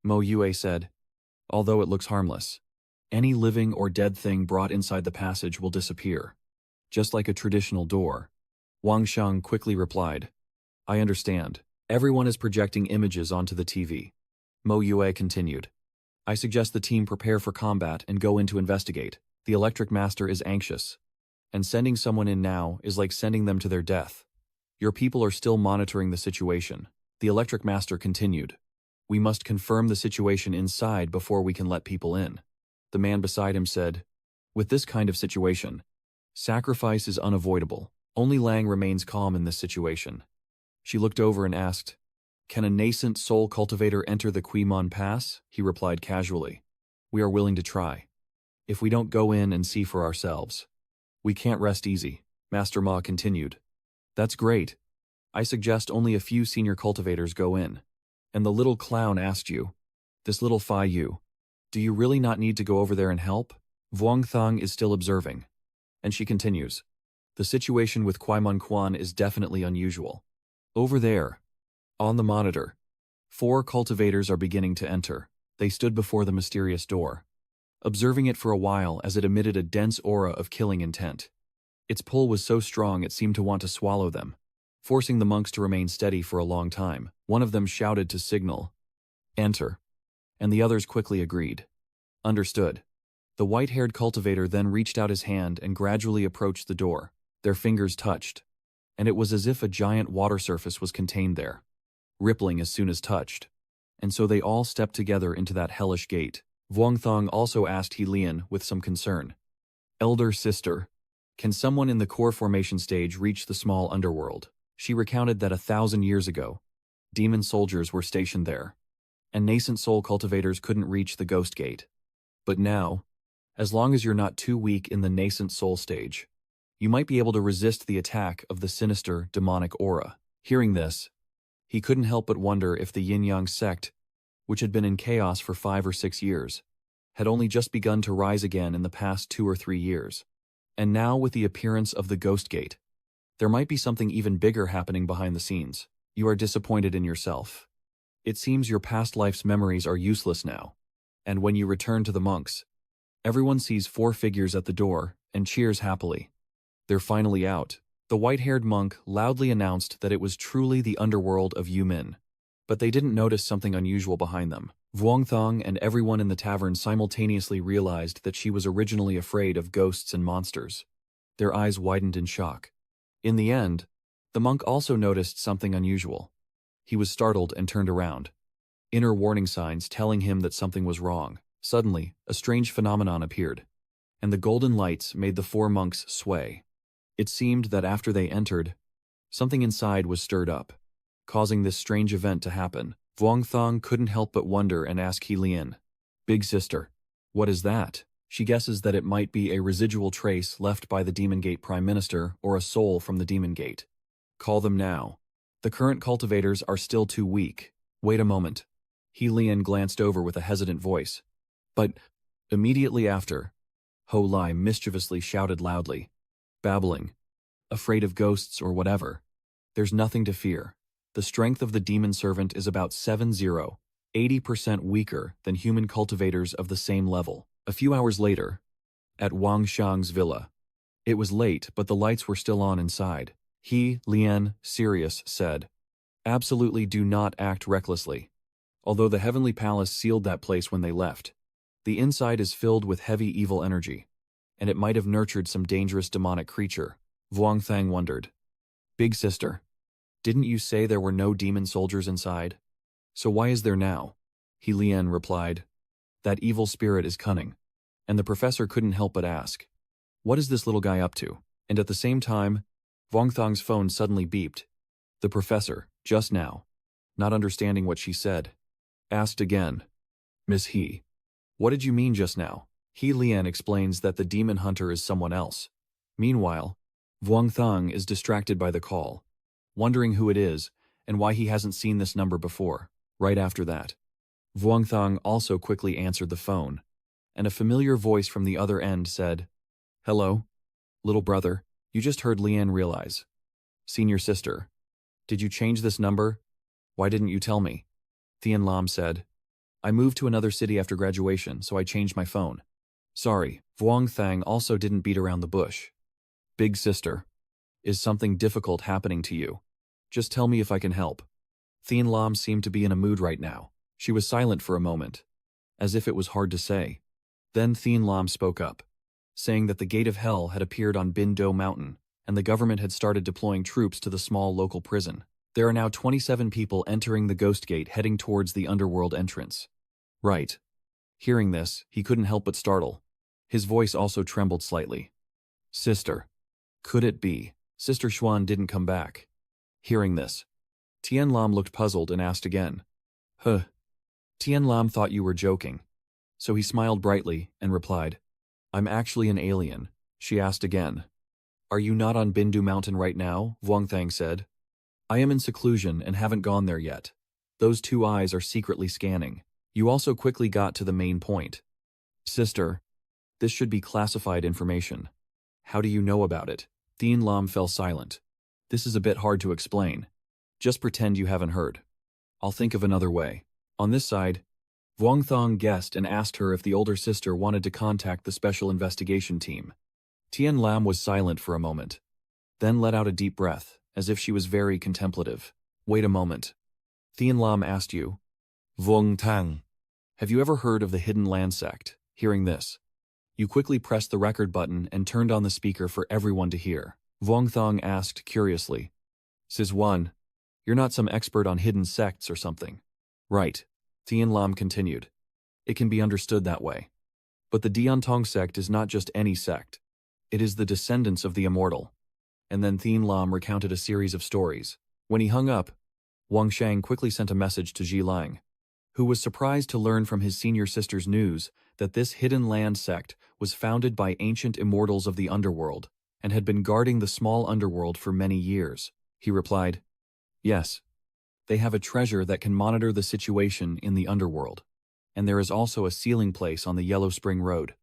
Mo Yue said, although it looks harmless, any living or dead thing brought inside the passage will disappear, just like a traditional door. Wang Shang quickly replied, I understand. Everyone is projecting images onto the TV. Mo Yue continued, I suggest the team prepare for combat and go in to investigate. The electric master is anxious, and sending someone in now is like sending them to their death. Your people are still monitoring the situation. The electric master continued, we must confirm the situation inside before we can let people in. The man beside him said, with this kind of situation, sacrifice is unavoidable. Only Lang remains calm in this situation. She looked over and asked, can a nascent soul cultivator enter the Quimon Pass? He replied casually, we are willing to try. If we don't go in and see for ourselves, we can't rest easy. Master Ma continued, that's great. I suggest only a few senior cultivators go in. And the little clown asked you, this little Phi Yu, do you really not need to go over there and help? Vuong Thong is still observing, and she continues, the situation with Kwaimon Quan is definitely unusual. Over there, on the monitor, 4 cultivators are beginning to enter. They stood before the mysterious door, observing it for a while as it emitted a dense aura of killing intent. Its pull was so strong it seemed to want to swallow them, forcing the monks to remain steady for a long time. One of them shouted to signal, enter, and the others quickly agreed. Understood. The white-haired cultivator then reached out his hand and gradually approached the door. Their fingers touched, and it was as if a giant water surface was contained there, rippling as soon as touched. And so they all stepped together into that hellish gate. Vuong Thong also asked He Lian with some concern, elder sister, can someone in the core formation stage reach the small underworld? She recounted that 1,000 years ago, demon soldiers were stationed there, and nascent soul cultivators couldn't reach the ghost gate. But now, as long as you're not too weak in the nascent soul stage, you might be able to resist the attack of the sinister demonic aura. Hearing this, he couldn't help but wonder if the Yinyang sect, which had been in chaos for 5 or 6 years, had only just begun to rise again in the past 2 or 3 years. And now with the appearance of the ghost gate, there might be something even bigger happening behind the scenes. You are disappointed in yourself. It seems your past life's memories are useless now. And when you return to the monks, everyone sees 4 figures at the door and cheers happily. They're finally out. The white-haired monk loudly announced that it was truly the underworld of Yumin. But they didn't notice something unusual behind them. Vuongthong and everyone in the tavern simultaneously realized that she was originally afraid of ghosts and monsters. Their eyes widened in shock. In the end, the monk also noticed something unusual. He was startled and turned around. Inner warning signs telling him that something was wrong. Suddenly, a strange phenomenon appeared, and the golden lights made the four monks sway. It seemed that after they entered, something inside was stirred up, causing this strange event to happen. Vuongthong couldn't help but wonder and ask Helian, "Big sister, what is that?" She guesses that it might be a residual trace left by the Demon Gate Prime Minister or a soul from the Demon Gate. Call them now. The current cultivators are still too weak. Wait a moment. Helian glanced over with a hesitant voice. But immediately after, Ho Lai mischievously shouted loudly, babbling, "Afraid of ghosts or whatever. There's nothing to fear. The strength of the demon servant is about 80% weaker than human cultivators of the same level." A few hours later, at Wang Xiang's villa. It was late, but the lights were still on inside. He, Lian, serious, said, "Absolutely do not act recklessly." Although the heavenly palace sealed that place when they left, the inside is filled with heavy evil energy, and it might have nurtured some dangerous demonic creature. Vuongthang wondered. "Big sister, didn't you say there were no demon soldiers inside? So why is there now?" He Lian replied, "That evil spirit is cunning." And the professor couldn't help but ask, "What is this little guy up to?" And at the same time, Vuongthang's phone suddenly beeped. The professor, just now, not understanding what she said, asked again, "Miss He, what did you mean just now?" He Lian explains that the demon hunter is someone else. Meanwhile, Vuongthang is distracted by the call, wondering who it is and why he hasn't seen this number before. Right after that, Vuongthang also quickly answered the phone, and a familiar voice from the other end said, "Hello, little brother, you just heard Lian realize. Senior sister, did you change this number? Why didn't you tell me?" Thian Lam said, "I moved to another city after graduation, so I changed my phone." Sorry, Vuongthang also didn't beat around the bush. "Big sister, is something difficult happening to you? Just tell me if I can help." Thian Lam seemed to be in a mood right now. She was silent for a moment, as if it was hard to say. Then Thian Lam spoke up, saying that the Gate of Hell had appeared on Bin Do Mountain, and the government had started deploying troops to the small local prison. There are now 27 people entering the Ghost Gate heading towards the underworld entrance. Right. Hearing this, he couldn't help but startle. His voice also trembled slightly. "Sister, could it be Sister Xuan didn't come back?" Hearing this, Tian Lam looked puzzled and asked again. "Huh. Tian Lam thought you were joking." So he smiled brightly and replied, "I'm actually an alien." She asked again, "Are you not on Bindu Mountain right now?" Vuongthang said, "I am in seclusion and haven't gone there yet. Those two eyes are secretly scanning." You also quickly got to the main point. "Sister, this should be classified information. How do you know about it?" Thian Lam fell silent. "This is a bit hard to explain. Just pretend you haven't heard. I'll think of another way." On this side, Vuongthang guessed and asked her if the older sister wanted to contact the special investigation team. Tian Lam was silent for a moment, then let out a deep breath, as if she was very contemplative. "Wait a moment. Thian Lam asked you, Vuongthang, have you ever heard of the Hidden Land Sect?" Hearing this, you quickly pressed the record button and turned on the speaker for everyone to hear. Vuongthang asked curiously, "Sis One, you're not some expert on hidden sects or something?" "Right," Thian Lam continued. "It can be understood that way. But the Diantong sect is not just any sect. It is the descendants of the immortal." And then Thian Lam recounted a series of stories. When he hung up, Wang Shang quickly sent a message to Ji Lang, who was surprised to learn from his senior sister's news that this hidden land sect was founded by ancient immortals of the underworld and had been guarding the small underworld for many years. He replied, "Yes, they have a treasure that can monitor the situation in the underworld, and there is also a sealing place on the Yellow Spring Road,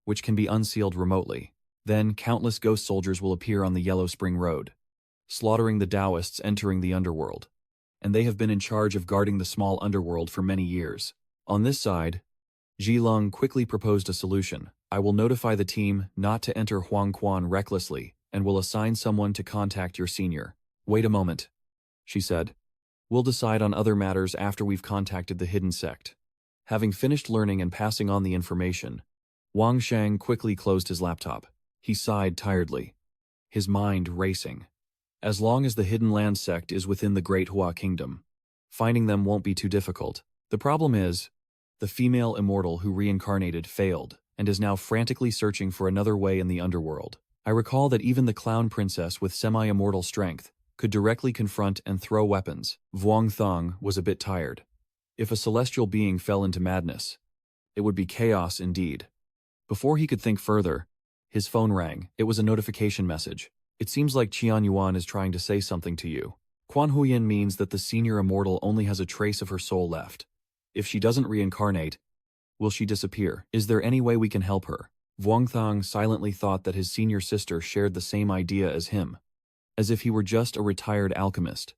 which can be unsealed remotely. Then countless ghost soldiers will appear on the Yellow Spring Road, slaughtering the Taoists entering the underworld, and they have been in charge of guarding the small underworld for many years." On this side, Ji Lung quickly proposed a solution. "I will notify the team not to enter Huangquan recklessly and will assign someone to contact your senior." "Wait a moment," she said. "We'll decide on other matters after we've contacted the hidden sect." Having finished learning and passing on the information, Wang Shang quickly closed his laptop. He sighed tiredly, his mind racing. As long as the Hidden Land sect is within the Great Hua Kingdom, finding them won't be too difficult. The problem is, the female immortal who reincarnated failed and is now frantically searching for another way in the underworld. I recall that even the clown princess with semi-immortal strength could directly confront and throw weapons. Vuong Thong was a bit tired. If a celestial being fell into madness, it would be chaos indeed. Before he could think further, his phone rang. It was a notification message. It seems like Qian Yuan is trying to say something to you. Quan Huyan means that the senior immortal only has a trace of her soul left. If she doesn't reincarnate, will she disappear? Is there any way we can help her? Vuong Thong silently thought that his senior sister shared the same idea as him, as if he were just a retired alchemist.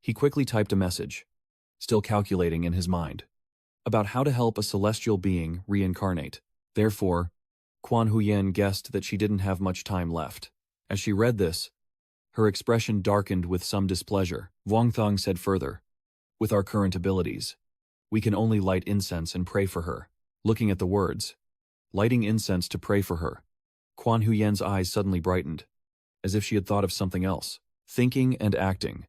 He quickly typed a message, still calculating in his mind, about how to help a celestial being reincarnate. Therefore, Quan Huyen guessed that she didn't have much time left. As she read this, her expression darkened with some displeasure. Vuong Thong said further, "With our current abilities, we can only light incense and pray for her." Looking at the words, lighting incense to pray for her, Quan Huyen's eyes suddenly brightened, as if she had thought of something else. Thinking and acting,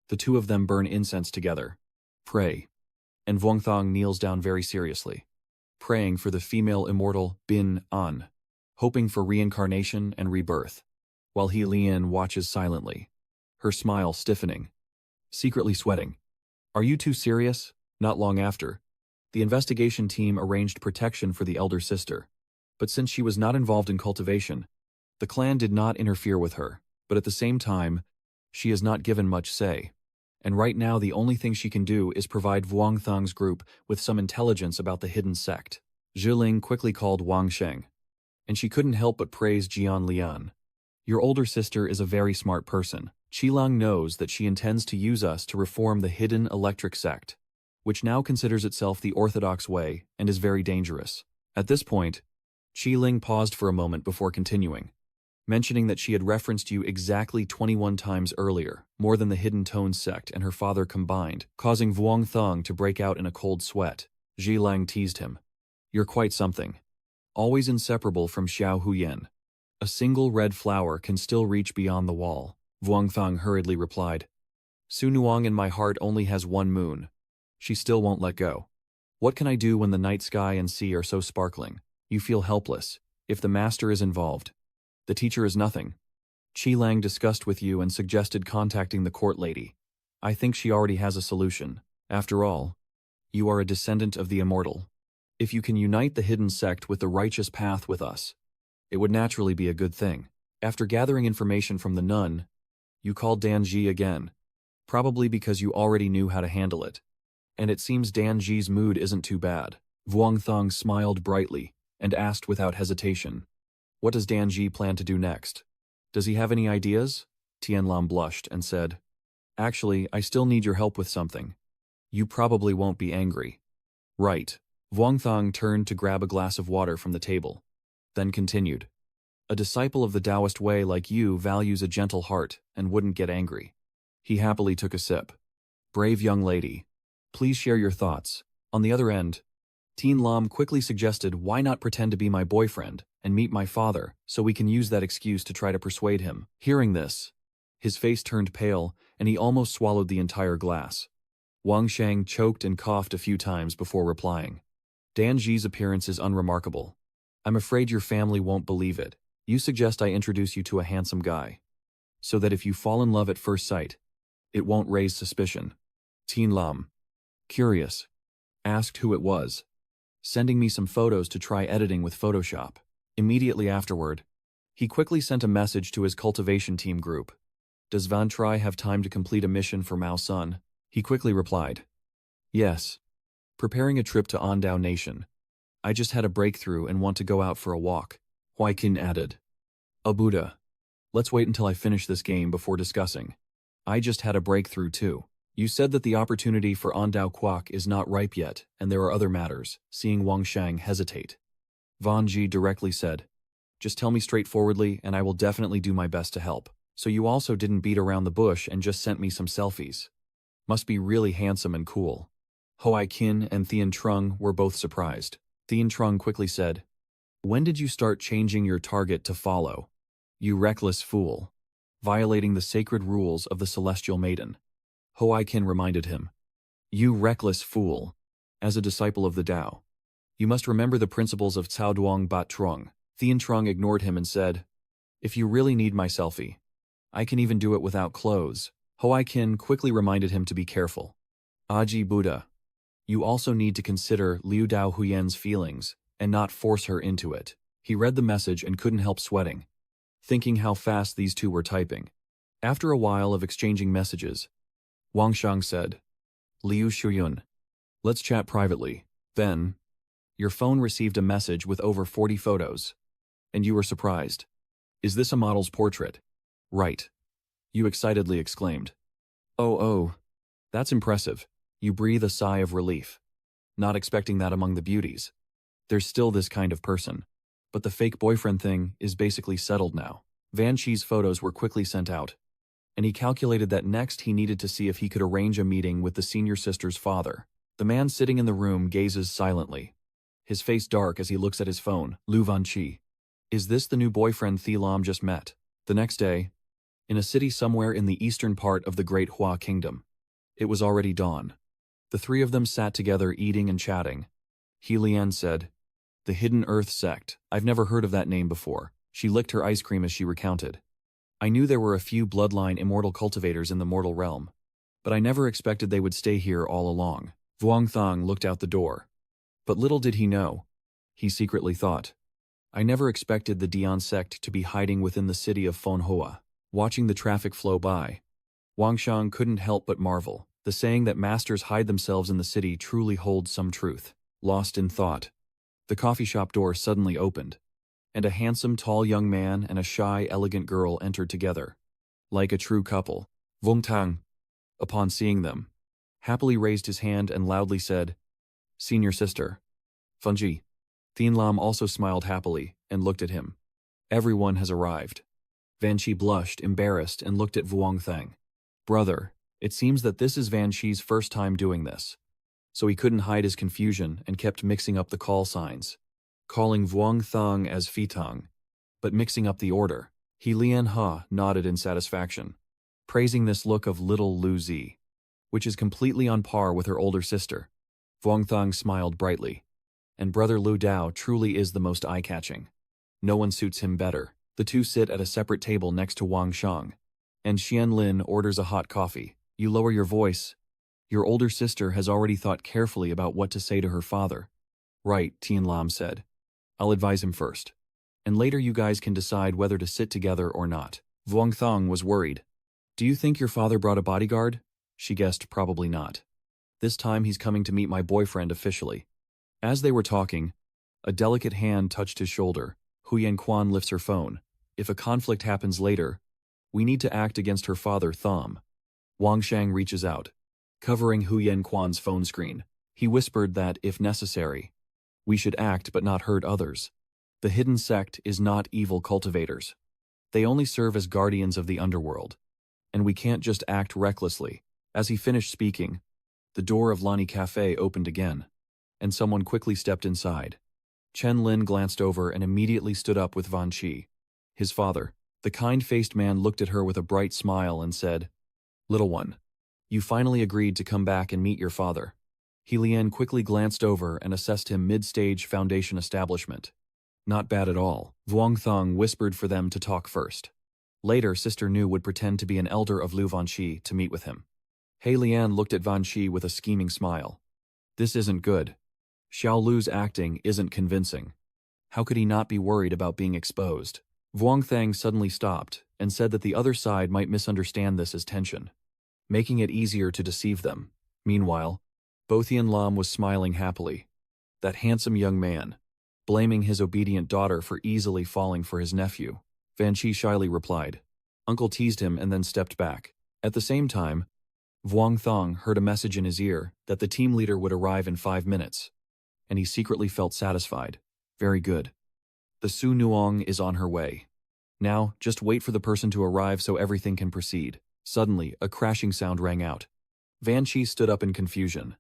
the two of them burn incense together. Pray. And Vuong Thong kneels down very seriously, praying for the female immortal Bin An, hoping for reincarnation and rebirth, while He Lian watches silently, her smile stiffening, secretly sweating. "Are you too serious?" Not long after, the investigation team arranged protection for the elder sister, but since she was not involved in cultivation, the clan did not interfere with her. But at the same time, she is not given much say, and right now the only thing she can do is provide Vuong Thong's group with some intelligence about the hidden sect. Zhiling quickly called Wang Sheng, and she couldn't help but praise Jian Lian. "Your older sister is a very smart person. Qilang knows that she intends to use us to reform the hidden electric sect, which now considers itself the orthodox way and is very dangerous." At this point, Qiling paused for a moment before continuing, mentioning that she had referenced you exactly 21 times earlier, more than the Hidden Tones sect and her father combined, causing Vuong Thong to break out in a cold sweat. Zhilang teased him. "You're quite something. Always inseparable from Xiao Huyen. A single red flower can still reach beyond the wall." Vuong Thong hurriedly replied, "Su Nuong in my heart only has one moon. She still won't let go. What can I do when the night sky and sea are so sparkling? You feel helpless. If the master is involved, the teacher is nothing. Qi Lang discussed with you and suggested contacting the court lady. I think she already has a solution. After all, you are a descendant of the immortal. If you can unite the hidden sect with the righteous path with us, it would naturally be a good thing." After gathering information from the nun, you called Danji again, probably because you already knew how to handle it. And it seems Danji's mood isn't too bad. Vuong Thong smiled brightly and asked without hesitation, "What does Danji plan to do next? Does he have any ideas?" Tianlam blushed and said, "Actually, I still need your help with something. You probably won't be angry." "Right." Vuong Thong turned to grab a glass of water from the table, then continued, "A disciple of the Taoist way like you values a gentle heart and wouldn't get angry." He happily took a sip. "Brave young lady. Please share your thoughts." On the other end, Teen Lam quickly suggested, "Why not pretend to be my boyfriend and meet my father so we can use that excuse to try to persuade him?" Hearing this, his face turned pale and he almost swallowed the entire glass. Wang Shang choked and coughed a few times before replying, "Danji's appearance is unremarkable. I'm afraid your family won't believe it. You suggest I introduce you to a handsome guy, so that if you fall in love at first sight, it won't raise suspicion." Teen Lam, curious, asked who it was, sending me some photos to try editing with Photoshop. Immediately afterward, he quickly sent a message to his cultivation team group. "Does Van Tri have time to complete a mission for Mao Sun?" He quickly replied, "Yes. Preparing a trip to Andao Nation. I just had a breakthrough and want to go out for a walk." Huaikin added, "Oh Buddha. Let's wait until I finish this game before discussing. I just had a breakthrough too. You said that the opportunity for Andao Kwok is not ripe yet, and there are other matters." Seeing Wang Shang hesitate, Van Ji directly said, "Just tell me straightforwardly and I will definitely do my best to help." "So you also didn't beat around the bush and just sent me some selfies. Must be really handsome and cool." Hoai Kin and Thien Trung were both surprised. Thien Trung quickly said, "When did you start changing your target to follow? You reckless fool. Violating the sacred rules of the Celestial Maiden." Hoai Kin reminded him, "You reckless fool. As a disciple of the Tao, you must remember the principles of Cao Duong Bat Trung." Thien Trung ignored him and said, "If you really need my selfie, I can even do it without clothes." Hoai Kin quickly reminded him to be careful. "Aji Buddha, you also need to consider Liu Dao Huyen's feelings and not force her into it." He read the message and couldn't help sweating, thinking how fast these two were typing. After a while of exchanging messages, Wang Shang said, "Liu Shuyun, let's chat privately." Then, "Your phone received a message with over 40 photos. And you were surprised. Is this a model's portrait?" "Right." You excitedly exclaimed. Oh, that's impressive." You breathe a sigh of relief. Not expecting that among the beauties. There's still this kind of person. But the fake boyfriend thing is basically settled now. Van Chi's photos were quickly sent out, and he calculated that next he needed to see if he could arrange a meeting with the senior sister's father. The man sitting in the room gazes silently, his face dark as he looks at his phone. Lu Van Chi. Is this the new boyfriend Thi Lam just met? The next day, in a city somewhere in the eastern part of the Great Hua Kingdom, it was already dawn. The three of them sat together eating and chatting. He Lian said, "The Hidden Earth Sect. I've never heard of that name before." She licked her ice cream as she recounted. "I knew there were a few bloodline immortal cultivators in the mortal realm, but I never expected they would stay here all along." Vuong Thang looked out the door. But little did he know, he secretly thought, "I never expected the Dian sect to be hiding within the city of Phonhua." Watching the traffic flow by, Wang Shang couldn't help but marvel. The saying that masters hide themselves in the city truly holds some truth. Lost in thought, the coffee shop door suddenly opened, and a handsome, tall young man and a shy, elegant girl entered together. Like a true couple, Vuong Tang, upon seeing them, happily raised his hand and loudly said, "Senior sister." Funji. Thien Lam also smiled happily and looked at him. Everyone has arrived. Van Chi blushed, embarrassed, and looked at Vuong Thang. "Brother, it seems that this is Van Chi's first time doing this." So he couldn't hide his confusion and kept mixing up the call signs, calling Vuong Thang as Fitang, but mixing up the order. He Lian Ha nodded in satisfaction, praising this look of little Lu Zi, which is completely on par with her older sister. Vuong Thang smiled brightly. And brother Lu Dao truly is the most eye-catching. No one suits him better. The two sit at a separate table next to Wang Shang, and Xian Lin orders a hot coffee. "You lower your voice. Your older sister has already thought carefully about what to say to her father." "Right," Tien Lam said. "I'll advise him first. And later you guys can decide whether to sit together or not." Vuong Thang was worried. "Do you think your father brought a bodyguard?" She guessed probably not. "This time he's coming to meet my boyfriend officially." As they were talking, a delicate hand touched his shoulder. Hu Yanquan lifts her phone. "If a conflict happens later, we need to act against her father, Thom." Wang Shang reaches out, covering Hu Yanquan's phone screen. He whispered that, if necessary, we should act but not hurt others. The hidden sect is not evil cultivators. They only serve as guardians of the underworld, and we can't just act recklessly. As he finished speaking, the door of Lani Cafe opened again, and someone quickly stepped inside. Chen Lin glanced over and immediately stood up with Van Chi, his father. The kind-faced man looked at her with a bright smile and said, "Little one, you finally agreed to come back and meet your father." He Lian quickly glanced over and assessed him mid-stage foundation establishment. "Not bad at all." Vuong Thang whispered for them to talk first. Later, Sister Nu would pretend to be an elder of Lu Van Chi to meet with him. He Lian looked at Van Chi with a scheming smile. "This isn't good. Xiao Lu's acting isn't convincing. How could he not be worried about being exposed?" Vuong Thang suddenly stopped and said that the other side might misunderstand this as tension, making it easier to deceive them. Meanwhile, Bothian Lam was smiling happily. That handsome young man, blaming his obedient daughter for easily falling for his nephew. Van Chi shyly replied. Uncle teased him and then stepped back. At the same time, Vuong Thang heard a message in his ear that the team leader would arrive in 5 minutes, and he secretly felt satisfied. Very good. The Su Nuong is on her way. Now, just wait for the person to arrive so everything can proceed. Suddenly, a crashing sound rang out. Van Chi stood up in confusion.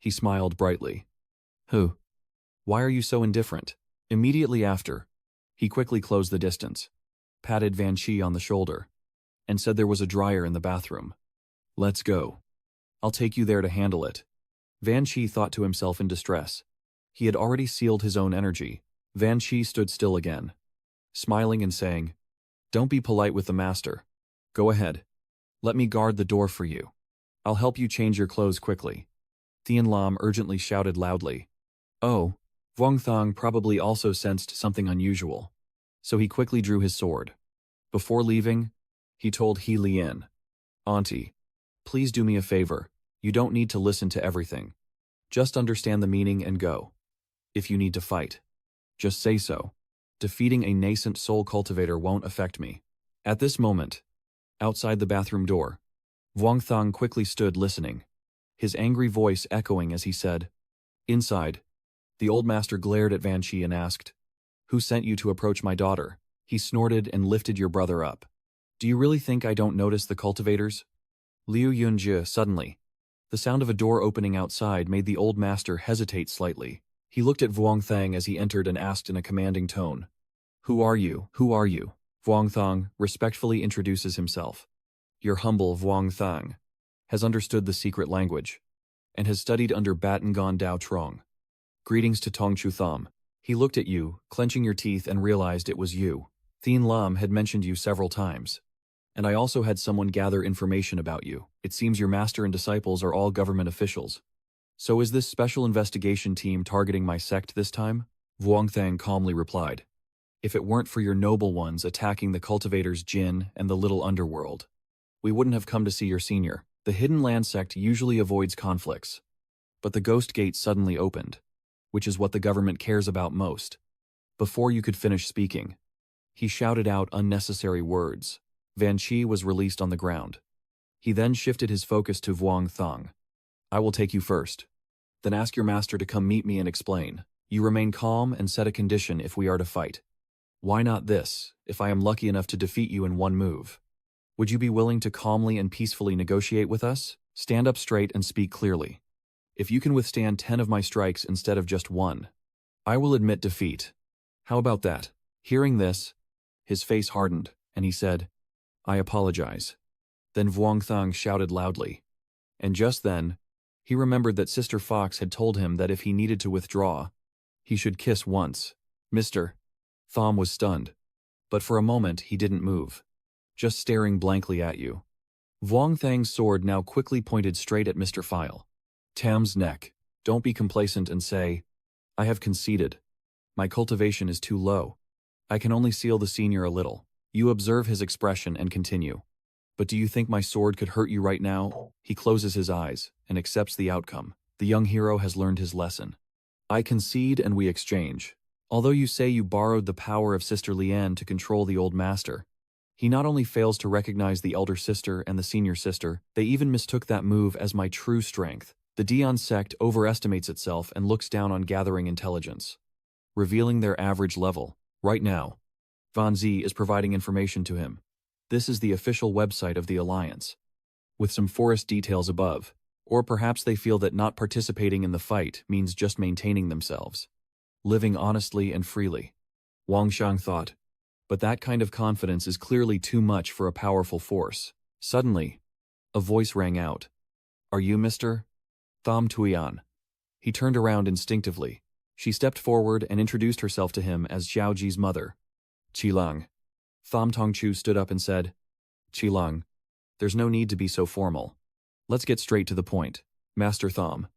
He smiled brightly. Who? Why are you so indifferent? Immediately after, he quickly closed the distance, patted Van Chi on the shoulder, and said there was a dryer in the bathroom. Let's go. I'll take you there to handle it. Van Chi thought to himself in distress. He had already sealed his own energy. Van Chi stood still again, smiling and saying, Don't be polite with the master. Go ahead. Let me guard the door for you. I'll help you change your clothes quickly. Thien Lam urgently shouted loudly. Oh, Vuong Thang probably also sensed something unusual, so he quickly drew his sword. Before leaving, he told He Lien, Auntie, please do me a favor. You don't need to listen to everything. Just understand the meaning and go. If you need to fight, just say so. Defeating a nascent soul cultivator won't affect me. At this moment, outside the bathroom door, Vuong Thang quickly stood listening, his angry voice echoing as he said, Inside. The old master glared at Van Chi and asked, Who sent you to approach my daughter? He snorted and lifted your brother up. Do you really think I don't notice the cultivators? Liu Yunjie suddenly. The sound of a door opening outside made the old master hesitate slightly. He looked at Vuong Thang as he entered and asked in a commanding tone, Who are you? Who are you? Vuong Thang respectfully introduces himself. Your humble Vuong Thang has understood the secret language and has studied under Batangon Dao Trong. Greetings to Tong Chu Tham. He looked at you, clenching your teeth, and realized it was you. Thien Lam had mentioned you several times. And I also had someone gather information about you. It seems your master and disciples are all government officials. So is this special investigation team targeting my sect this time? Vuong Thang calmly replied. If it weren't for your noble ones attacking the cultivators Jin and the little underworld, we wouldn't have come to see your senior. The Hidden Land sect usually avoids conflicts. But the Ghost Gate suddenly opened, which is what the government cares about most. Before you could finish speaking, he shouted out unnecessary words. Van Chi was released on the ground. He then shifted his focus to Vuong Thang. I will take you first. Then ask your master to come meet me and explain. You remain calm and set a condition if we are to fight. Why not this, if I am lucky enough to defeat you in one move? Would you be willing to calmly and peacefully negotiate with us? Stand up straight and speak clearly. If you can withstand 10 of my strikes instead of just 1, I will admit defeat. How about that? Hearing this, his face hardened, and he said, I apologize. Then Vuong Thang shouted loudly. And just then, he remembered that Sister Fox had told him that if he needed to withdraw, he should kiss once. Mr. Thom was stunned. But for a moment he didn't move, just staring blankly at you. Vuong Thang's sword now quickly pointed straight at Mr. File Tam's neck. Don't be complacent and say, I have conceded. My cultivation is too low. I can only seal the senior a little. You observe his expression and continue. But do you think my sword could hurt you right now? He closes his eyes and accepts the outcome. The young hero has learned his lesson. I concede and we exchange. Although you say you borrowed the power of Sister Lian to control the old master, he not only fails to recognize the elder sister and the senior sister, they even mistook that move as my true strength. The Dion sect overestimates itself and looks down on gathering intelligence, revealing their average level. Right now, Van Zi is providing information to him. This is the official website of the Alliance, with some forest details above. Or perhaps they feel that not participating in the fight means just maintaining themselves, living honestly and freely. Wang Xiang thought, but that kind of confidence is clearly too much for a powerful force. Suddenly, a voice rang out. Are you Mr. Tham Tuyan? He turned around instinctively. She stepped forward and introduced herself to him as Zhao Ji's mother, Qilang. Tham Tongchu stood up and said, Qilang, there's no need to be so formal. Let's get straight to the point. Master Tham.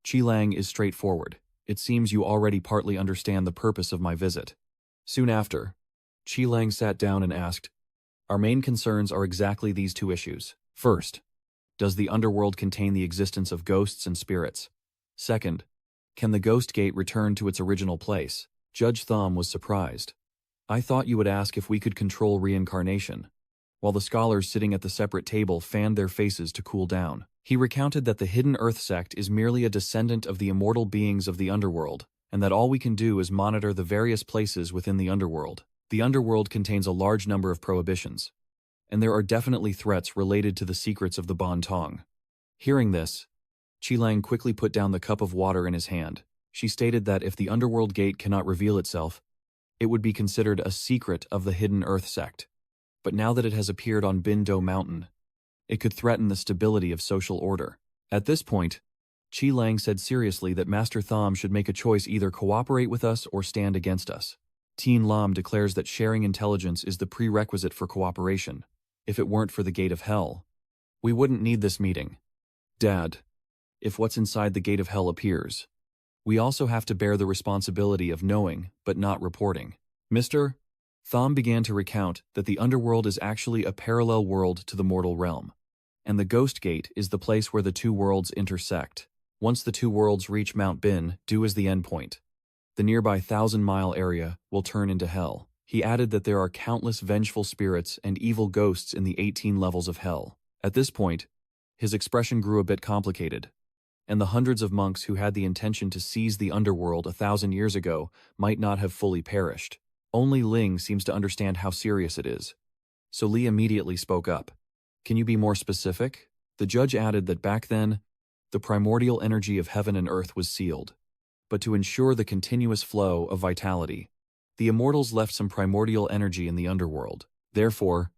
Qilang is straightforward. It seems you already partly understand the purpose of my visit. Soon after, Qilang sat down and asked, Our main concerns are exactly these two issues. First, does the underworld contain the existence of ghosts and spirits? Second, can the Ghost Gate return to its original place? Judge Tham was surprised. I thought you would ask if we could control reincarnation, while the scholars sitting at the separate table fanned their faces to cool down. He recounted that the Hidden Earth sect is merely a descendant of the immortal beings of the underworld, and that all we can do is monitor the various places within the underworld. The underworld contains a large number of prohibitions, and there are definitely threats related to the secrets of the Bon Tong. Hearing this, Qilang quickly put down the cup of water in his hand. She stated that if the underworld gate cannot reveal itself, it would be considered a secret of the hidden Earth Sect. But now that it has appeared on Bindo Mountain, it could threaten the stability of social order. At this point, Qilang said seriously that Master Tham should make a choice: either cooperate with us or stand against us. Teen Lam declares that sharing intelligence is the prerequisite for cooperation. If it weren't for the Gate of Hell, we wouldn't need this meeting. Dad, if what's inside the Gate of Hell appears, we also have to bear the responsibility of knowing but not reporting. Mr. Tham began to recount that the underworld is actually a parallel world to the mortal realm, and the Ghost Gate is the place where the two worlds intersect. Once the two worlds reach Mount Bin, due as the endpoint, the nearby 1,000-mile area will turn into hell. He added that there are countless vengeful spirits and evil ghosts in the 18 levels of hell. At this point, his expression grew a bit complicated, and the hundreds of monks who had the intention to seize the underworld 1,000 years ago might not have fully perished. Only Ling seems to understand how serious it is. So Li immediately spoke up. Can you be more specific? The judge added that back then, the primordial energy of heaven and earth was sealed. But to ensure the continuous flow of vitality, the immortals left some primordial energy in the underworld. Therefore,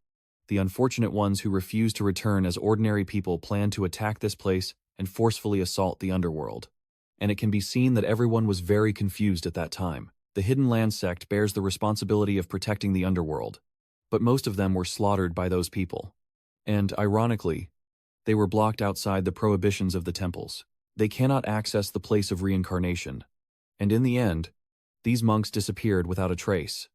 the unfortunate ones who refused to return as ordinary people planned to attack this place and forcefully assault the underworld. And it can be seen that everyone was very confused at that time. The Hidden Land Sect bears the responsibility of protecting the underworld, but most of them were slaughtered by those people. And, ironically, they were blocked outside the prohibitions of the temples. They cannot access the place of reincarnation. And in the end, these monks disappeared without a trace,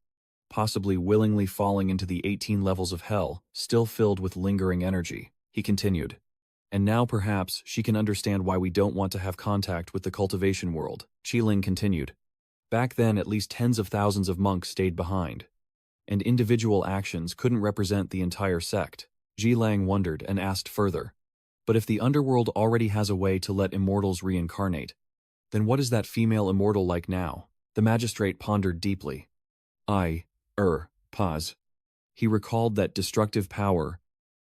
possibly willingly falling into the 18 levels of hell, still filled with lingering energy. He continued. And now perhaps she can understand why we don't want to have contact with the cultivation world. Qiling continued. Back then, at least tens of thousands of monks stayed behind, and individual actions couldn't represent the entire sect. Jilang wondered and asked further. But if the underworld already has a way to let immortals reincarnate, then what is that female immortal like now? The magistrate pondered deeply. Pause. He recalled that destructive power.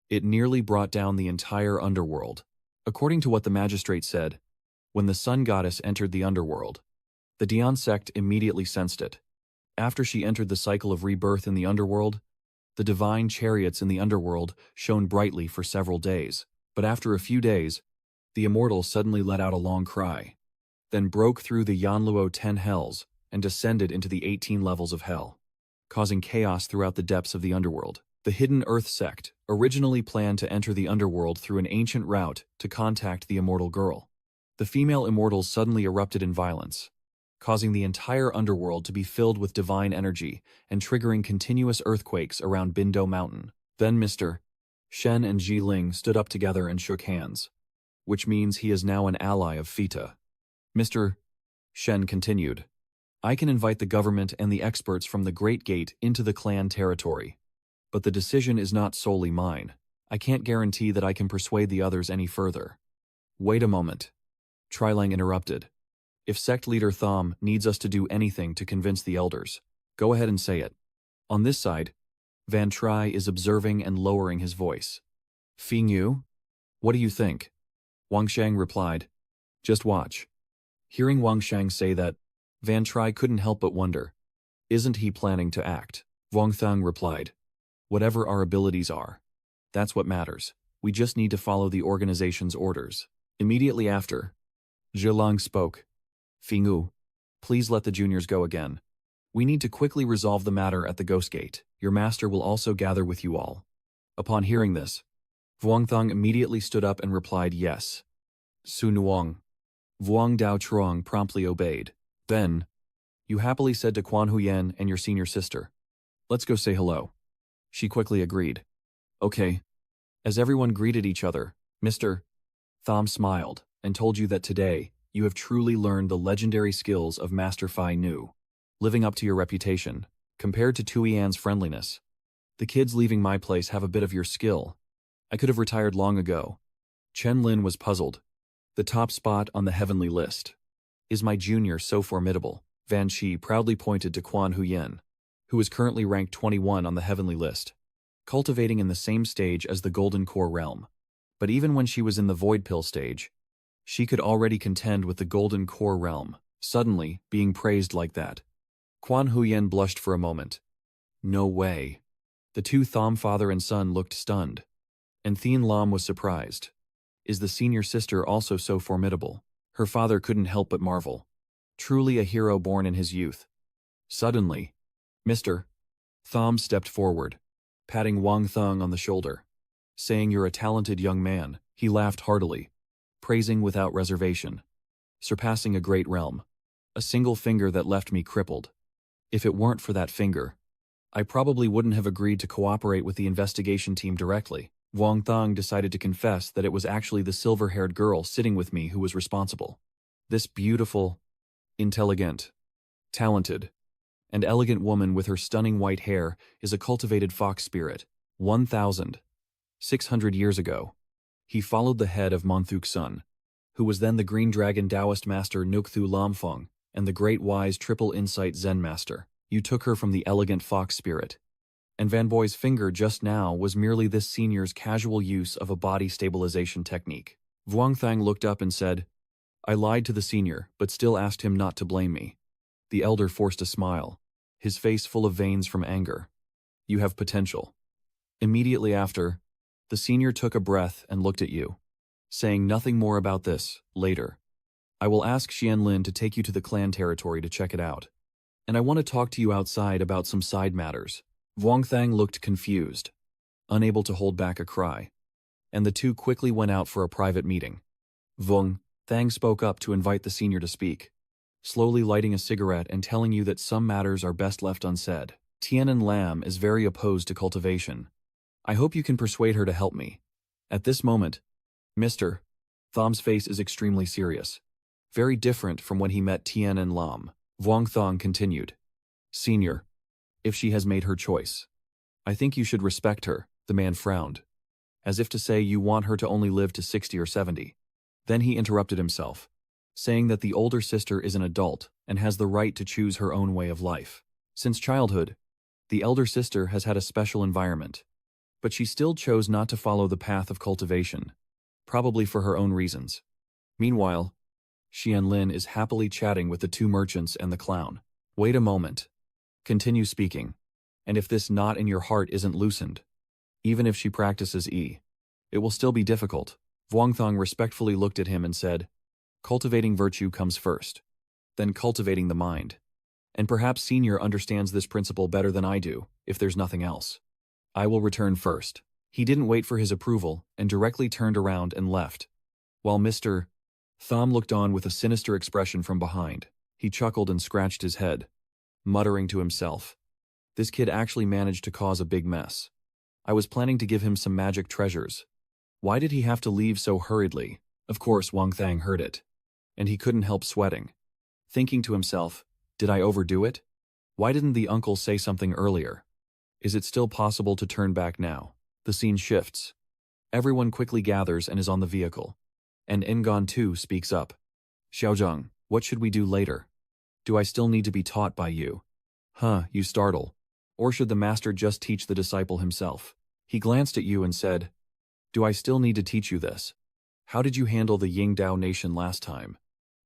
It nearly brought down the entire underworld. According to what the magistrate said, when the sun goddess entered the underworld, the Dian sect immediately sensed it. After she entered the cycle of rebirth in the underworld, the divine chariots in the underworld shone brightly for several days. But after a few days, the immortal suddenly let out a long cry, then broke through the Yanluo 10 hells and descended into the 18 levels of hell, causing chaos throughout the depths of the underworld. The Hidden Earth Sect originally planned to enter the underworld through an ancient route to contact the immortal girl. The female immortals suddenly erupted in violence, causing the entire underworld to be filled with divine energy and triggering continuous earthquakes around Bindo Mountain. Then Mr. Shen and Ji Ling stood up together and shook hands, which means he is now an ally of Fita. Mr. Shen continued. I can invite the government and the experts from the Great Gate into the clan territory, but the decision is not solely mine. I can't guarantee that I can persuade the others any further. Wait a moment. Trilang interrupted. If sect leader Tham needs us to do anything to convince the elders, go ahead and say it. On this side, Van Tri is observing and lowering his voice. Fing Yu? What do you think? Wang Shang replied. Just watch. Hearing Wang Shang say that, Van Tri couldn't help but wonder. Isn't he planning to act? Wang Thang replied. Whatever our abilities are, that's what matters. We just need to follow the organization's orders. Immediately after, Zhelang spoke. Fingyu, please let the juniors go again. We need to quickly resolve the matter at the Ghost Gate. Your master will also gather with you all. Upon hearing this, Vuongthang immediately stood up and replied yes. Su Nuong. Vuong Dao Truong promptly obeyed. Then, you happily said to Quan Huyen and your senior sister, let's go say hello. She quickly agreed. Okay. As everyone greeted each other, Mr. Tham smiled and told you that today, you have truly learned the legendary skills of Master Phi Nu. Living up to your reputation, compared to Tuian's friendliness. The kids leaving my place have a bit of your skill. I could have retired long ago. Chen Lin was puzzled. The top spot on the heavenly list. Is my junior so formidable? Van Shi proudly pointed to Quan Huyen, who is currently ranked 21 on the heavenly list, cultivating in the same stage as the Golden Core realm. But even when she was in the Void Pill stage, She could already contend with the Golden Core realm, suddenly being praised like that. Quan Huyen blushed for a moment. No way. The two Thom father and son looked stunned. And Thien Lam was surprised. Is the senior sister also so formidable? Her father couldn't help but marvel. Truly a hero born in his youth. Suddenly, Mr. Thom stepped forward, patting Wang Thung on the shoulder. Saying you're a talented young man, he laughed heartily, praising without reservation. Surpassing a great realm. A single finger that left me crippled. If it weren't for that finger, I probably wouldn't have agreed to cooperate with the investigation team directly. Wang Thung decided to confess that it was actually the silver-haired girl sitting with me who was responsible. This beautiful, intelligent, talented, and elegant woman with her stunning white hair is a cultivated fox spirit. 1,600 years ago, he followed the head of Monthuk's son, who was then the Green Dragon Taoist master Nukthu Lamfeng and the Great Wise Triple Insight Zen master. You took her from the elegant fox spirit. And Van Boy's finger just now was merely this senior's casual use of a body stabilization technique. Vuong Thang looked up and said, I lied to the senior, but still asked him not to blame me. The elder forced a smile, his face full of veins from anger. You have potential. Immediately after, the senior took a breath and looked at you, saying nothing more about this, later. I will ask Xianlin to take you to the clan territory to check it out. And I want to talk to you outside about some side matters. Vuong Thang looked confused, unable to hold back a cry, and the two quickly went out for a private meeting. Vuong Thang spoke up to invite the senior to speak, slowly lighting a cigarette and telling you that some matters are best left unsaid. Tian'an Lam is very opposed to cultivation. I hope you can persuade her to help me. At this moment, Mr. Thom's face is extremely serious, very different from when he met Tian'an Lam. Vuong Thang continued. Senior, if she has made her choice, I think you should respect her. The man frowned, as if to say you want her to only live to 60 or 70. Then he interrupted himself, saying that the older sister is an adult and has the right to choose her own way of life. Since childhood, the elder sister has had a special environment, but she still chose not to follow the path of cultivation, probably for her own reasons. Meanwhile, Xianlin is happily chatting with the two merchants and the clown. Wait a moment. Continue speaking. And if this knot in your heart isn't loosened, even if she practices it will still be difficult. Vuong Thang respectfully looked at him and said, cultivating virtue comes first, then cultivating the mind. And perhaps Senior understands this principle better than I do, if there's nothing else. I will return first. He didn't wait for his approval and directly turned around and left, while Mr. Thom looked on with a sinister expression from behind. He chuckled and scratched his head, muttering to himself, this kid actually managed to cause a big mess. I was planning to give him some magic treasures. Why did he have to leave so hurriedly? Of course Wang Thang heard it, and he couldn't help sweating, thinking to himself, did I overdo it? Why didn't the uncle say something earlier? Is it still possible to turn back now? The scene shifts. Everyone quickly gathers and is on the vehicle. And Ngon too speaks up. Xiaozheng, what should we do later? Do I still need to be taught by you? You startle. Or should the master just teach the disciple himself? He glanced at you and said, do I still need to teach you this? How did you handle the Yingdao nation last time?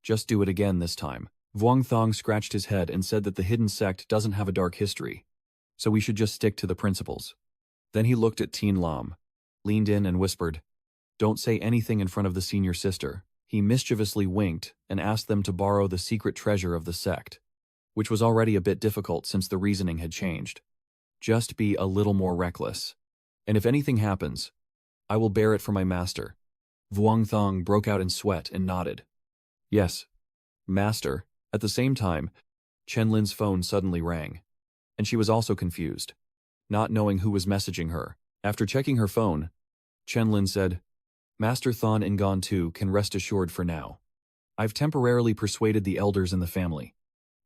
Just do it again this time. Vuong Thang scratched his head and said that the hidden sect doesn't have a dark history, so we should just stick to the principles. Then he looked at Tien Lam, leaned in and whispered, don't say anything in front of the senior sister. He mischievously winked and asked them to borrow the secret treasure of the sect, which was already a bit difficult since the reasoning had changed. Just be a little more reckless. And if anything happens, I will bear it for my master. Vuong Thang broke out in sweat and nodded. Yes, master. At the same time, Chen Lin's phone suddenly rang, and she was also confused, not knowing who was messaging her. After checking her phone, Chen Lin said, Master Thon Ngon too can rest assured for now. I've temporarily persuaded the elders in the family.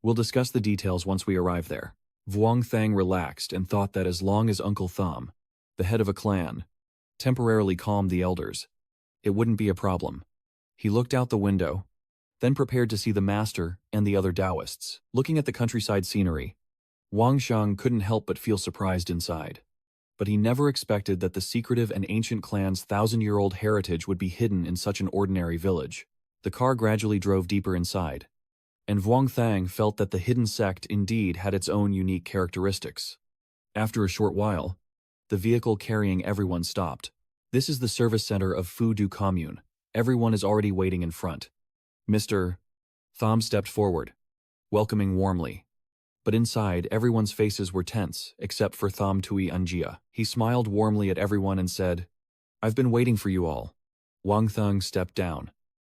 We'll discuss the details once we arrive there. Vuong Thang relaxed and thought that as long as Uncle Thom, the head of a clan, temporarily calmed the elders, it wouldn't be a problem. He looked out the window, then prepared to see the master and the other Taoists. Looking at the countryside scenery, Wang Shang couldn't help but feel surprised inside. But he never expected that the secretive and ancient clan's 1,000-year-old heritage would be hidden in such an ordinary village. The car gradually drove deeper inside, and Vuong Thang felt that the hidden sect indeed had its own unique characteristics. After a short while, the vehicle carrying everyone stopped. This is the service center of Fu Du Commune. Everyone is already waiting in front. Mr. Thom stepped forward, welcoming warmly. But inside, everyone's faces were tense, except for Thom Tui Anjia. He smiled warmly at everyone and said, "I've been waiting for you all." Wang Thung stepped down,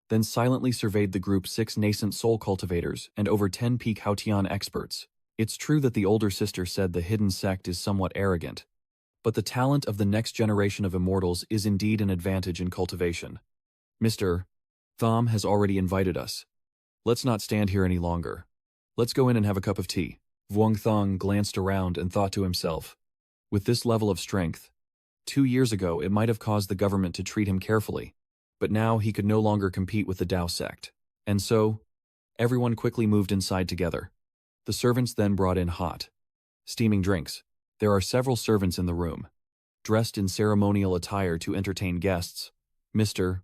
then silently surveyed the group's 6 nascent soul cultivators and over 10 peak Haotian experts. It's true that the older sister said the hidden sect is somewhat arrogant, but the talent of the next generation of immortals is indeed an advantage in cultivation. Mr. Thom has already invited us. Let's not stand here any longer. Let's go in and have a cup of tea. Vuong Thong glanced around and thought to himself, with this level of strength, 2 years ago it might have caused the government to treat him carefully, but now he could no longer compete with the Dao sect. And so, everyone quickly moved inside together. The servants then brought in hot, steaming drinks. There are several servants in the room, dressed in ceremonial attire to entertain guests. Mr.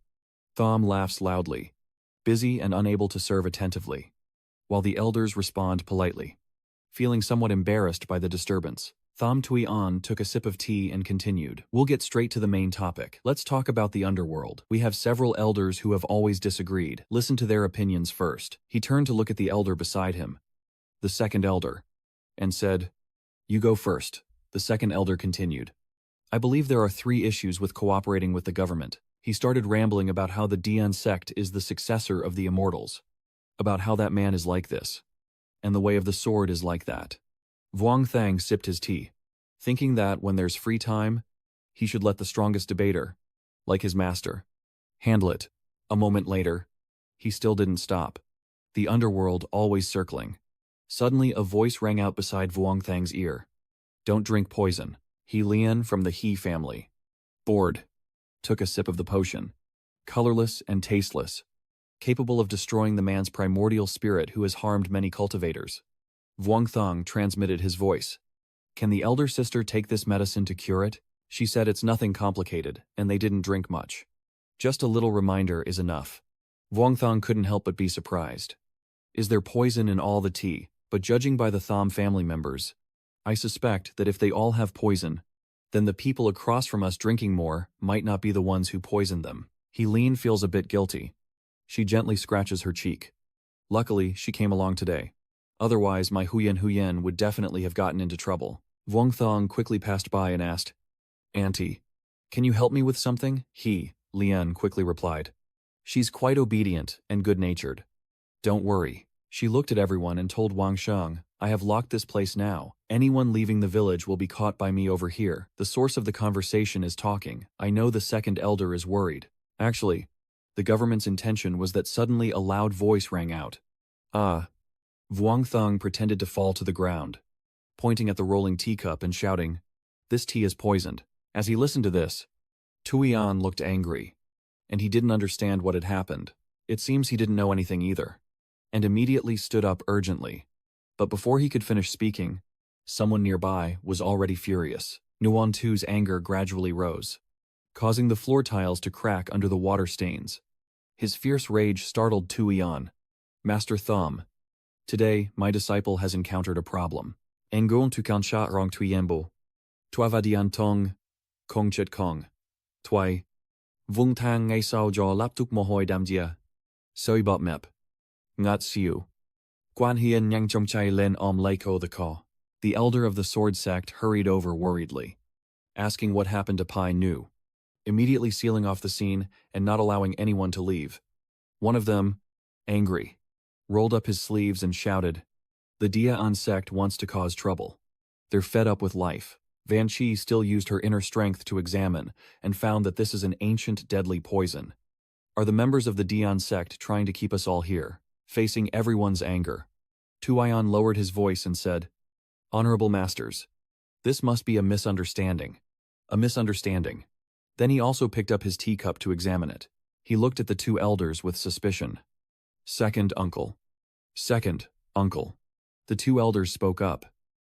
Thom laughs loudly, busy and unable to serve attentively, while the elders respond politely. Feeling somewhat embarrassed by the disturbance, Thom Tui An took a sip of tea and continued, "We'll get straight to the main topic. Let's talk about the underworld. We have several elders who have always disagreed. Listen to their opinions first." He turned to look at the elder beside him, the second elder, and said, "You go first." The second elder continued, "I believe there are 3 issues with cooperating with the government." He started rambling about how the Dian sect is the successor of the immortals, about how that man is like this, and the way of the sword is like that. Vuong Thang sipped his tea, thinking that when there's free time, he should let the strongest debater, like his master, handle it. A moment later, he still didn't stop. The underworld always circling. Suddenly a voice rang out beside Vuong Thang's ear. "Don't drink poison." He Lian from the He family, bored, took a sip of the potion. Colorless and tasteless, capable of destroying the man's primordial spirit who has harmed many cultivators. Vuong Thang transmitted his voice. "Can the elder sister take this medicine to cure it?" She said it's nothing complicated, and they didn't drink much. Just a little reminder is enough. Vuong Thang couldn't help but be surprised. Is there poison in all the tea? But judging by the Thom family members, I suspect that if they all have poison, then the people across from us drinking more might not be the ones who poisoned them. Helene feels a bit guilty. She gently scratches her cheek. Luckily, she came along today. Otherwise, my Huyen would definitely have gotten into trouble. Vuong Thong quickly passed by and asked, "Auntie, can you help me with something?" Lian quickly replied. "She's quite obedient and good-natured. Don't worry." She looked at everyone and told Wang Sheng, "I have locked this place now. Anyone leaving the village will be caught by me over here." The source of the conversation is talking. I know the second elder is worried. Actually, the government's intention was that suddenly a loud voice rang out. "Ah." Vuong Thong pretended to fall to the ground, pointing at the rolling teacup and shouting, "This tea is poisoned." As he listened to this, Tuian looked angry, and he didn't understand what had happened. It seems he didn't know anything either, and immediately stood up urgently. But before he could finish speaking, someone nearby was already furious. Nuan Tu's anger gradually rose, causing the floor tiles to crack under the water stains. His fierce rage startled Tuian. "Master Thom, today my disciple has encountered a problem. Engon tu kansha rong tuyembo. Tuavadian tong, kong chit kong. Twai. Vung tang ngay sao jo laptuk mohoy damjia. Soibot mep. Ngat siu. Guan hien nyang chong chai len om lako the ka." The elder of the sword sect hurried over worriedly, asking what happened to Pai Nu, immediately sealing off the scene and not allowing anyone to leave. One of them, angry, rolled up his sleeves and shouted, "The Dian sect wants to cause trouble. They're fed up with life." Van Chi still used her inner strength to examine and found that this is an ancient deadly poison. Are the members of the Dian sect trying to keep us all here, facing everyone's anger? Tuian lowered his voice and said, "Honorable masters, this must be a misunderstanding. A misunderstanding." Then he also picked up his teacup to examine it. He looked at the 2 elders with suspicion. "Second uncle. Second uncle." The 2 elders spoke up.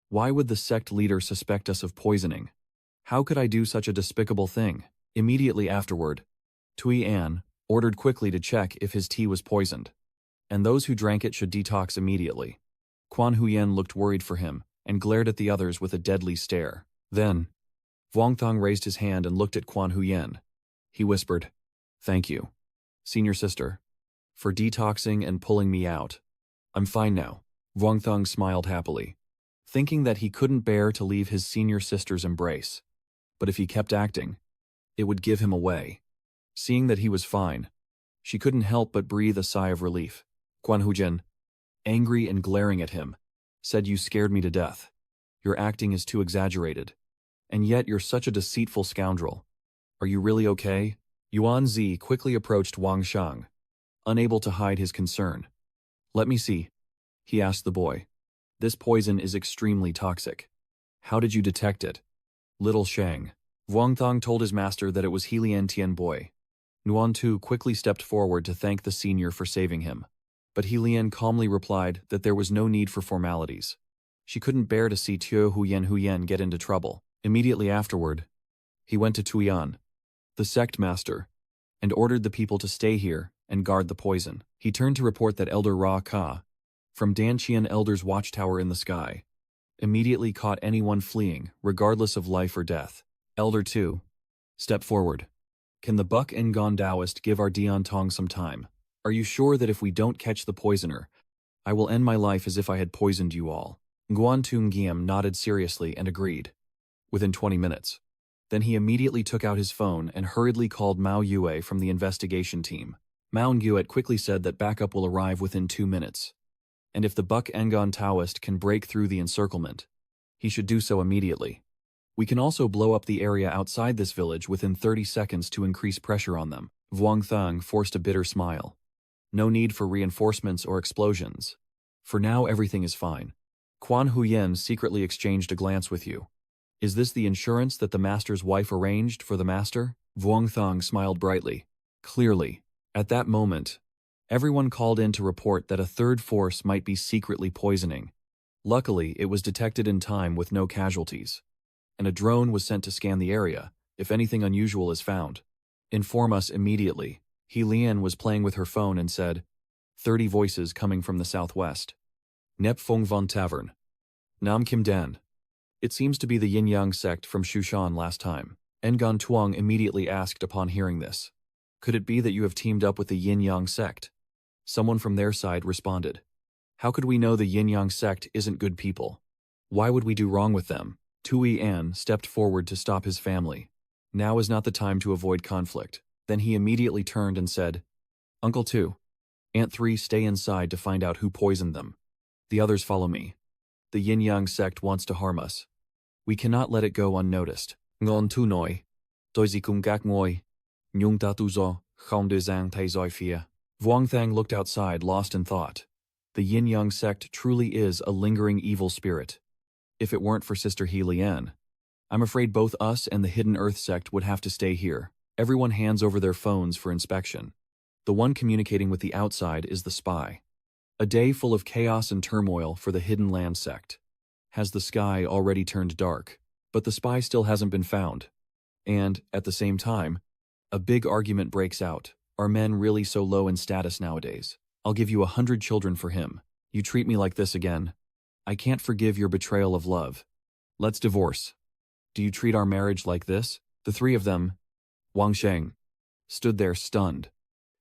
"Why would the sect leader suspect us of poisoning? How could I do such a despicable thing?" Immediately afterward, Tui An, ordered quickly to check if his tea was poisoned, and those who drank it should detox immediately. Quan Huyen looked worried for him and glared at the others with a deadly stare. Then, Vuongthong raised his hand and looked at Quan Huyen. He whispered, "Thank you, senior sister, for detoxing and pulling me out. I'm fine now." Vuongthong smiled happily, thinking that he couldn't bear to leave his senior sister's embrace. But if he kept acting, it would give him away. Seeing that he was fine, she couldn't help but breathe a sigh of relief. Quan Huyen, angry and glaring at him, said, "You scared me to death. Your acting is too exaggerated. And yet you're such a deceitful scoundrel. Are you really okay?" Yuan Zi quickly approached Wang Shang, unable to hide his concern. "Let me see," he asked the boy. "This poison is extremely toxic. How did you detect it?" "Little Shang." Vuongthong told his master that it was Helian Tianboi. Nuan Tu quickly stepped forward to thank the senior for saving him, but Helian calmly replied that there was no need for formalities. She couldn't bear to see Tio Huyen get into trouble. Immediately afterward, he went to Tuyan, the sect master, and ordered the people to stay here and guard the poison. He turned to report that Elder Ra Ka, from Danqian Elder's watchtower in the sky, immediately caught anyone fleeing, regardless of life or death. Elder 2, step forward. Can the Buck Ngon Taoist give our Dian Tong some time? Are you sure that if we don't catch the poisoner, I will end my life as if I had poisoned you all? Nguyen Tung Giam nodded seriously and agreed. Within 20 minutes. Then he immediately took out his phone and hurriedly called Mao Yue from the investigation team. Mao Yue quickly said that backup will arrive within 2 minutes. And if the Buck Ngon Taoist can break through the encirclement, he should do so immediately. We can also blow up the area outside this village within 30 seconds to increase pressure on them. Vuongthong forced a bitter smile. No need for reinforcements or explosions. For now everything is fine. Quan Huyen secretly exchanged a glance with you. Is this the insurance that the master's wife arranged for the master? Vuongthong smiled brightly. Clearly. At that moment, everyone called in to report that a third force might be secretly poisoning. Luckily, it was detected in time with no casualties, and a drone was sent to scan the area if anything unusual is found. Inform us immediately. Helian was playing with her phone and said, 30 voices coming from the southwest. Nep Fong Von Tavern. Nam Kim Dan. It seems to be the Yinyang sect from Shushan last time. Ngon Tuong immediately asked upon hearing this. Could it be that you have teamed up with the Yinyang sect? Someone from their side responded. How could we know the Yinyang sect isn't good people? Why would we do wrong with them? Tui An stepped forward to stop his family. Now is not the time to avoid conflict. Then he immediately turned and said, Uncle 2, Aunt 3 stay inside to find out who poisoned them. The others follow me. The Yinyang sect wants to harm us. We cannot let it go unnoticed. Ngon tu noi, doizi kum gak ngoi, nyung ta tu zo, khom de zang tai zoi fia. Vuongthang looked outside, lost in thought. The Yinyang sect truly is a lingering evil spirit. If it weren't for Sister Helian, I'm afraid both us and the Hidden Earth sect would have to stay here. Everyone hands over their phones for inspection. The one communicating with the outside is the spy. A day full of chaos and turmoil for the Hidden Land sect. Has the sky already turned dark? But the spy still hasn't been found. And, at the same time, a big argument breaks out. Are men really so low in status nowadays? I'll give you 100 children for him. You treat me like this again. I can't forgive your betrayal of love. Let's divorce. Do you treat our marriage like this? The three of them, Wang Sheng, stood there stunned,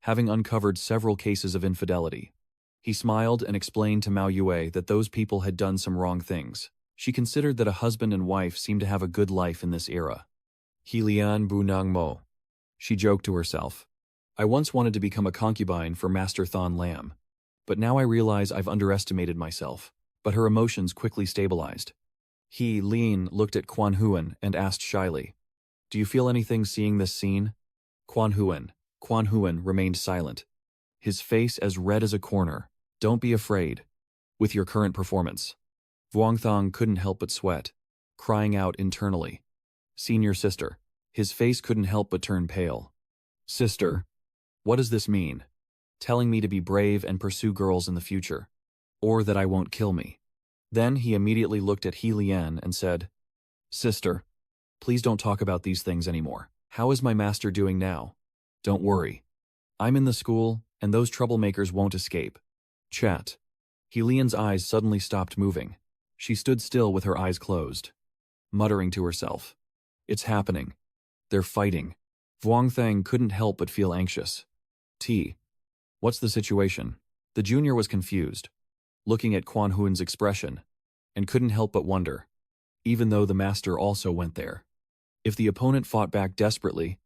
having uncovered several cases of infidelity. He smiled and explained to Mao Yue that those people had done some wrong things. She considered that a husband and wife seemed to have a good life in this era. Helian Bu Nang Mo. She joked to herself. I once wanted to become a concubine for Master Thon Lam, but now I realize I've underestimated myself. But her emotions quickly stabilized. He, Lin, looked at Quan Huyen and asked shyly, Do you feel anything seeing this scene? Quan Huyen remained silent, his face as red as a corner. Don't be afraid. With your current performance. Vuongthong couldn't help but sweat, crying out internally. Senior sister. His face couldn't help but turn pale. Sister. What does this mean? Telling me to be brave and pursue girls in the future. Or that I won't kill me. Then he immediately looked at Helian and said, Sister, please don't talk about these things anymore. How is my master doing now? Don't worry. I'm in the school, and those troublemakers won't escape. Chat. Helian's eyes suddenly stopped moving. She stood still with her eyes closed, muttering to herself. It's happening. They're fighting. Vuongthang couldn't help but feel anxious. What's the situation? The junior was confused, looking at Quan Huan's expression, and couldn't help but wonder, even though the master also went there. If the opponent fought back desperately,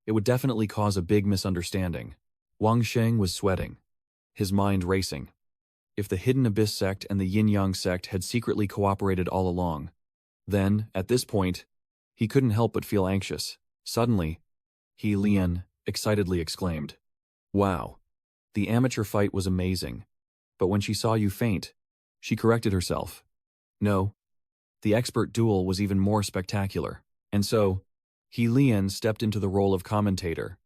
it would definitely cause a big misunderstanding. Wang Sheng was sweating, his mind racing. If the Hidden Abyss sect and the Yinyang sect had secretly cooperated all along, then, at this point, he couldn't help but feel anxious. Suddenly, He Lian excitedly exclaimed, "Wow! The amateur fight was amazing. But when she saw you faint, she corrected herself. No, the expert duel was even more spectacular." And so, He Lian stepped into the role of commentator,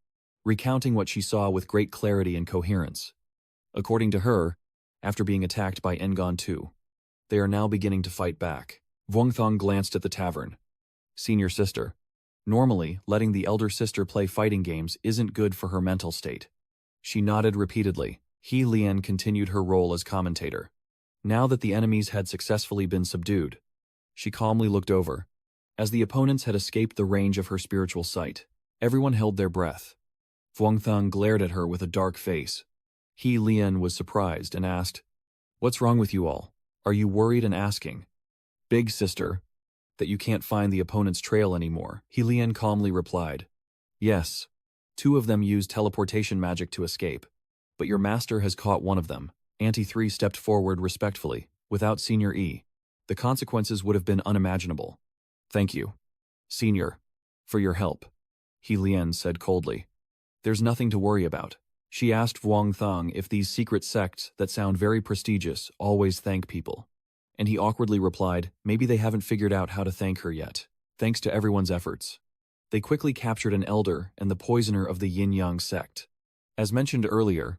recounting what she saw with great clarity and coherence. According to her, after being attacked by Ngon Tu, they are now beginning to fight back. Vuongthang glanced at the tavern. Senior sister. Normally, letting the elder sister play fighting games isn't good for her mental state. She nodded repeatedly. He Lian continued her role as commentator. Now that the enemies had successfully been subdued, she calmly looked over. As the opponents had escaped the range of her spiritual sight, everyone held their breath. Vuongthang glared at her with a dark face. He Lian was surprised and asked, "What's wrong with you all? Are you worried and asking?" "Big sister, that you can't find the opponent's trail anymore," He Lian calmly replied. "Yes. 2 of them used teleportation magic to escape, but your master has caught one of them." Auntie 3 stepped forward respectfully. Without Senior E, the consequences would have been unimaginable. "Thank you, Senior, for your help," He Lian said coldly. "There's nothing to worry about." She asked Vuongthang if these secret sects that sound very prestigious always thank people. And he awkwardly replied, maybe they haven't figured out how to thank her yet. Thanks to everyone's efforts, they quickly captured an elder and the poisoner of the Yinyang sect. As mentioned earlier,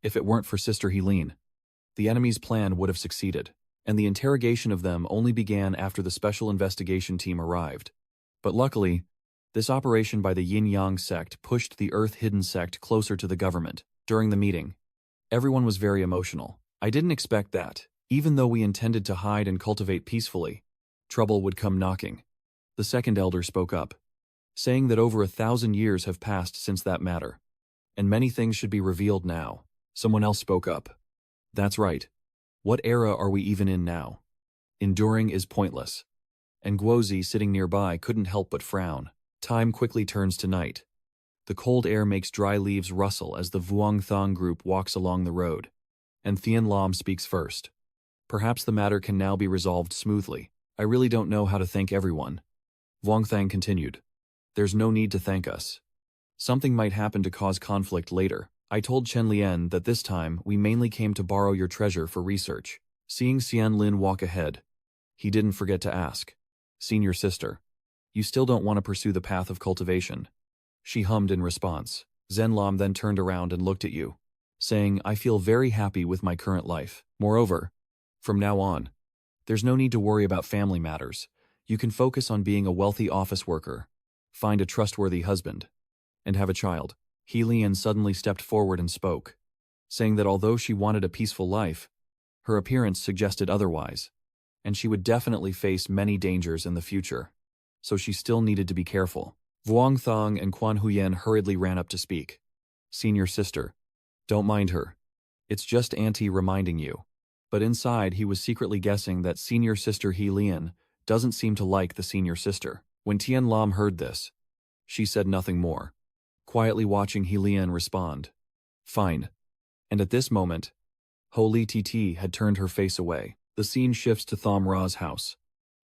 if it weren't for Sister Helene, the enemy's plan would have succeeded, and the interrogation of them only began after the special investigation team arrived. But luckily, this operation by the Yinyang sect pushed the Earth Hidden sect closer to the government. During the meeting, everyone was very emotional. I didn't expect that, even though we intended to hide and cultivate peacefully, trouble would come knocking. The second elder spoke up, saying that over 1,000 years have passed since that matter, and many things should be revealed now. Someone else spoke up. That's right. What era are we even in now? Enduring is pointless. And Guozi, sitting nearby, couldn't help but frown. Time quickly turns to night. The cold air makes dry leaves rustle as the Vuongthang group walks along the road. And Thien Lam speaks first. Perhaps the matter can now be resolved smoothly. I really don't know how to thank everyone. Vuongthang continued. There's no need to thank us. Something might happen to cause conflict later. I told Chen Lian that this time we mainly came to borrow your treasure for research. Seeing Xian Lin walk ahead, he didn't forget to ask, Senior sister, you still don't want to pursue the path of cultivation? She hummed in response. Zenlam then turned around and looked at you, saying, I feel very happy with my current life. Moreover, from now on, there's no need to worry about family matters. You can focus on being a wealthy office worker, find a trustworthy husband, and have a child. He Lian suddenly stepped forward and spoke, saying that although she wanted a peaceful life, her appearance suggested otherwise, and she would definitely face many dangers in the future, so she still needed to be careful. Vuongthang and Quan Huyen hurriedly ran up to speak. Senior sister, don't mind her. It's just Auntie reminding you. But inside he was secretly guessing that Senior Sister He Lian doesn't seem to like the senior sister. When Tian Lam heard this, she said nothing more, quietly watching He Lian respond. Fine. And at this moment, Ho Li Tt had turned her face away. The scene shifts to Tham Ra's house,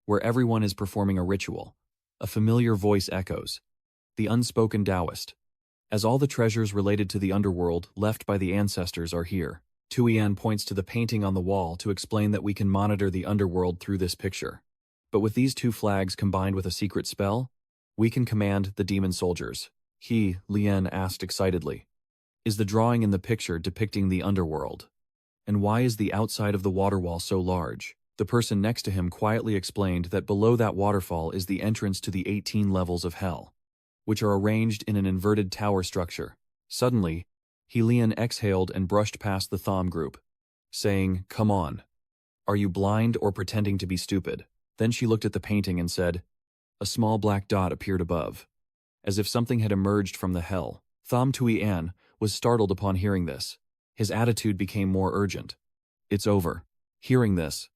where everyone is performing a ritual. A familiar voice echoes, the unspoken Taoist, as all the treasures related to the underworld left by the ancestors are here. Tuian points to the painting on the wall to explain that we can monitor the underworld through this picture. But with these 2 flags combined with a secret spell, we can command the demon soldiers. He Lian asked excitedly, is the drawing in the picture depicting the underworld? And why is the outside of the water wall so large? The person next to him quietly explained that below that waterfall is the entrance to the 18 levels of hell, which are arranged in an inverted tower structure. Suddenly, Helian exhaled and brushed past the Thom group, saying, "Come on. Are you blind or pretending to be stupid?" Then she looked at the painting and said, a small black dot appeared above, as if something had emerged from the hell. Thom Tui An was startled upon hearing this. His attitude became more urgent. "It's over." Hearing this,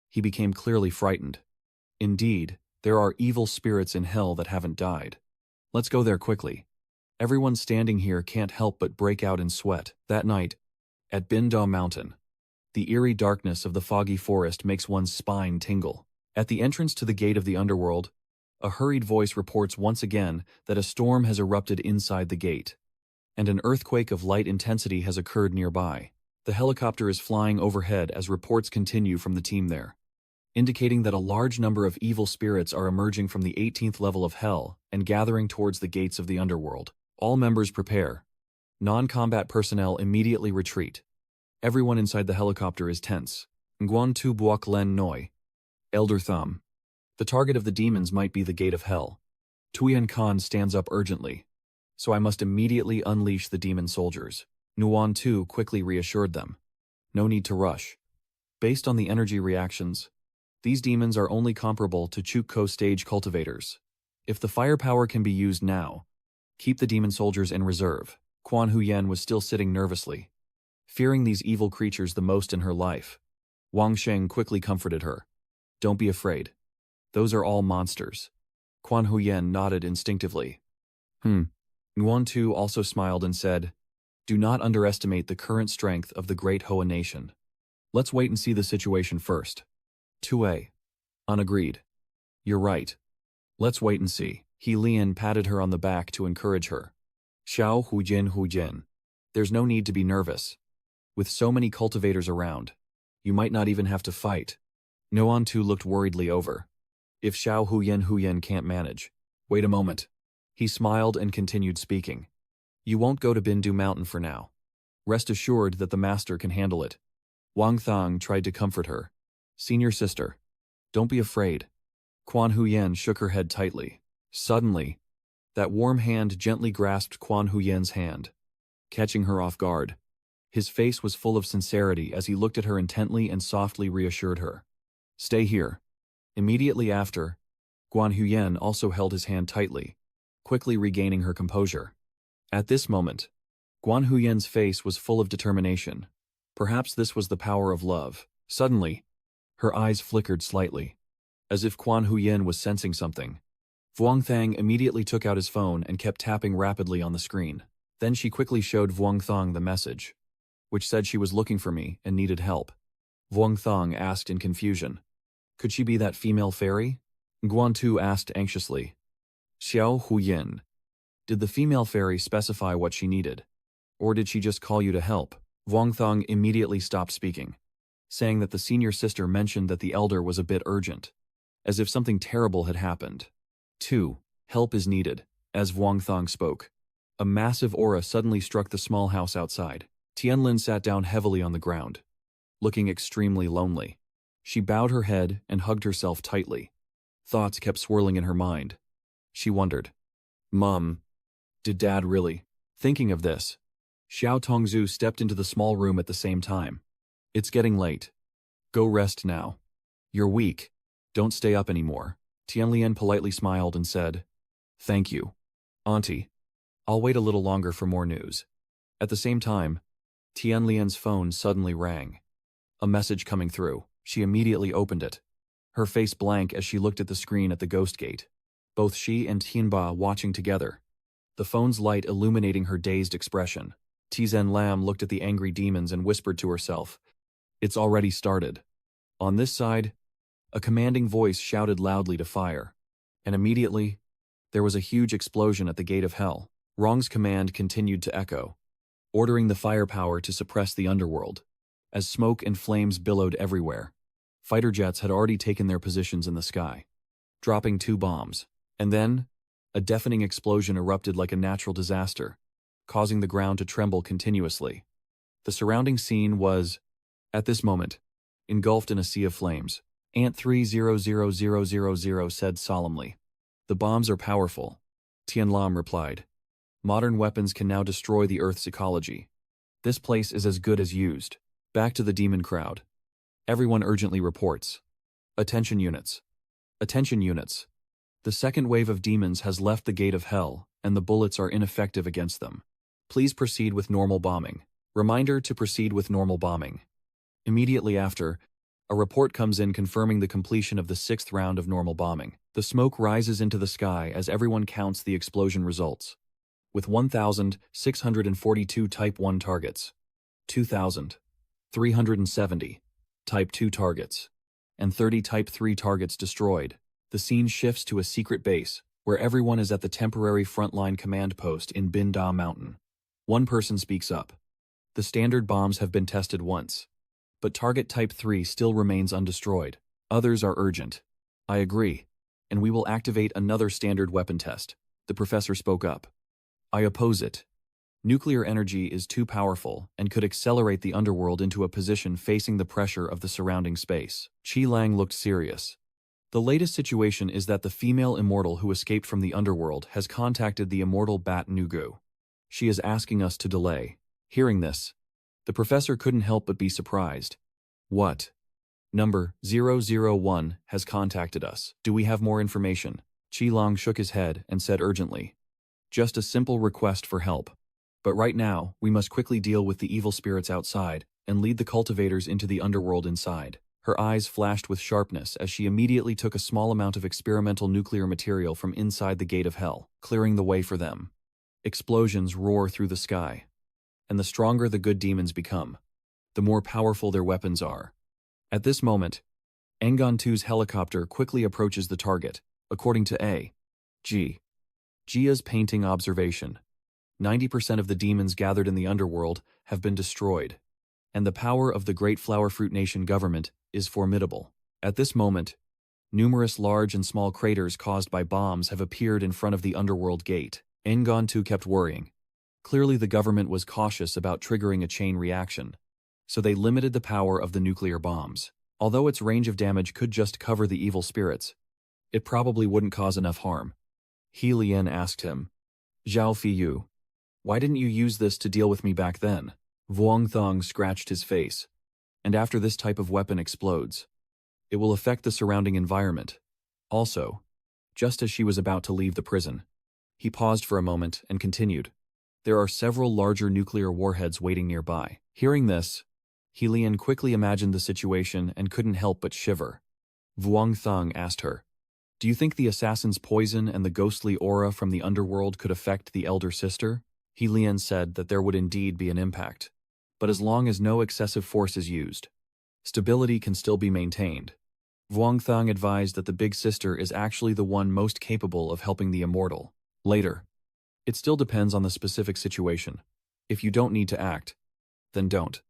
he became clearly frightened. Indeed, there are evil spirits in hell that haven't died. Let's go there quickly. Everyone standing here can't help but break out in sweat. That night, at Mao Mountain, the eerie darkness of the foggy forest makes one's spine tingle. At the entrance to the gate of the underworld, a hurried voice reports once again that a storm has erupted inside the gate, and an earthquake of light intensity has occurred nearby. The helicopter is flying overhead as reports continue from the team there, indicating that a large number of evil spirits are emerging from the 18th level of hell and gathering towards the gates of the underworld. All members prepare. Non-combat personnel immediately retreat. Everyone inside the helicopter is tense. Nguyen Tu Buok Len Noi. Elder Thumb. The target of the demons might be the gate of hell. Tuyen Khan stands up urgently. So I must immediately unleash the demon soldiers. Nguyen Tu quickly reassured them. No need to rush. Based on the energy reactions, these demons are only comparable to Chukko stage cultivators. If the firepower can be used now, keep the demon soldiers in reserve. Quan Huyen was still sitting nervously, fearing these evil creatures the most in her life. Wang Sheng quickly comforted her. Don't be afraid. Those are all monsters. Quan Huyen nodded instinctively. Nguyen Tu also smiled and said, do not underestimate the current strength of the great Hoa nation. Let's wait and see the situation first. 2A. Unagreed. You're right. Let's wait and see. He Lian patted her on the back to encourage her. Xiao Hujin. There's no need to be nervous. With so many cultivators around, you might not even have to fight. Nguyen Tu looked worriedly over. If Xiao Huyen can't manage. Wait a moment. He smiled and continued speaking. You won't go to Bindu Mountain for now. Rest assured that the master can handle it. Wang Thang tried to comfort her. Senior sister, don't be afraid. Quan Huyen shook her head tightly. Suddenly, that warm hand gently grasped Quan Huyen's hand, catching her off guard. His face was full of sincerity as he looked at her intently and softly reassured her. Stay here. Immediately after, Guan Huyen also held his hand tightly, quickly regaining her composure. At this moment, Guan Huyen's face was full of determination. Perhaps this was the power of love. Suddenly, her eyes flickered slightly, as if Guan Huyen was sensing something. Vuong Thang immediately took out his phone and kept tapping rapidly on the screen. Then she quickly showed Vuong Thang the message, which said she was looking for me and needed help. Vuong Thang asked in confusion. Could she be that female fairy? Nguyen Tu asked anxiously. Xiao Huyin. Did the female fairy specify what she needed? Or did she just call you to help? Vuong Thang immediately stopped speaking, saying that the senior sister mentioned that the elder was a bit urgent, as if something terrible had happened. 2. Help is needed. As Vuong Thang spoke, a massive aura suddenly struck the small house outside. Tianlin sat down heavily on the ground, looking extremely lonely. She bowed her head and hugged herself tightly. Thoughts kept swirling in her mind. She wondered, Mom, did Dad really? Thinking of this, Xiao Tongzhu stepped into the small room at the same time. It's getting late. Go rest now. You're weak. Don't stay up anymore. Tianlian politely smiled and said, Thank you, Auntie. I'll wait a little longer for more news. At the same time, Tianlian's phone suddenly rang. A message coming through. She immediately opened it, her face blank as she looked at the screen at the ghost gate. Both she and Tianba watching together, the phone's light illuminating her dazed expression. Tizen Lam looked at the angry demons and whispered to herself, It's already started. On this side, a commanding voice shouted loudly to fire, and immediately, there was a huge explosion at the gate of hell. Rong's command continued to echo, ordering the firepower to suppress the underworld. As smoke and flames billowed everywhere, fighter jets had already taken their positions in the sky, dropping 2 bombs. And then, a deafening explosion erupted like a natural disaster, causing the ground to tremble continuously. The surrounding scene was, at this moment, engulfed in a sea of flames. Ant 300000 said solemnly. The bombs are powerful. Tian Lam replied. Modern weapons can now destroy the Earth's ecology. This place is as good as used. Back to the demon crowd. Everyone urgently reports. Attention units. Attention units. The second wave of demons has left the gate of hell, and the bullets are ineffective against them. Please proceed with normal bombing. Reminder to proceed with normal bombing. Immediately after, a report comes in confirming the completion of the 6th round of normal bombing. The smoke rises into the sky as everyone counts the explosion results. With 1,642 Type 1 targets, 2,370 Type 2 targets, and 30 Type 3 targets destroyed, the scene shifts to a secret base, where everyone is at the temporary frontline command post in Mount Mountain. One person speaks up. The standard bombs have been tested once, but target Type 3 still remains undestroyed. Others are urgent. I agree, and we will activate another standard weapon test. The professor spoke up. I oppose it. Nuclear energy is too powerful and could accelerate the underworld into a position facing the pressure of the surrounding space. Qi Lang looked serious. The latest situation is that the female immortal who escaped from the underworld has contacted the immortal Bat Nugu. She is asking us to delay. Hearing this, the professor couldn't help but be surprised. What? Number 001 has contacted us. Do we have more information? Qi Lang shook his head and said urgently. Just a simple request for help. But right now, we must quickly deal with the evil spirits outside and lead the cultivators into the underworld inside. Her eyes flashed with sharpness as she immediately took a small amount of experimental nuclear material from inside the gate of hell, clearing the way for them. Explosions roar through the sky. And the stronger the good demons become, the more powerful their weapons are. At this moment, Engontu's helicopter quickly approaches the target, according to A.G. Jia's painting observation. 90% of the demons gathered in the underworld have been destroyed, and the power of the Great Flower Fruit Nation government is formidable. At this moment, numerous large and small craters caused by bombs have appeared in front of the underworld gate. Engontu kept worrying. Clearly the government was cautious about triggering a chain reaction, so they limited the power of the nuclear bombs. Although its range of damage could just cover the evil spirits, it probably wouldn't cause enough harm. He Lian asked him, Zhao Fiyu, why didn't you use this to deal with me back then? Vuong Thong scratched his face. And after this type of weapon explodes, it will affect the surrounding environment. Also, just as she was about to leave the prison, he paused for a moment and continued. There are several larger nuclear warheads waiting nearby. Hearing this, He Lian quickly imagined the situation and couldn't help but shiver. Vuong Thong asked her, do you think the assassin's poison and the ghostly aura from the underworld could affect the elder sister? He Lian said that there would indeed be an impact, but as long as no excessive force is used, stability can still be maintained. Vuong Thong advised that the big sister is actually the one most capable of helping the immortal. Later, it still depends on the specific situation. If you don't need to act, then don't.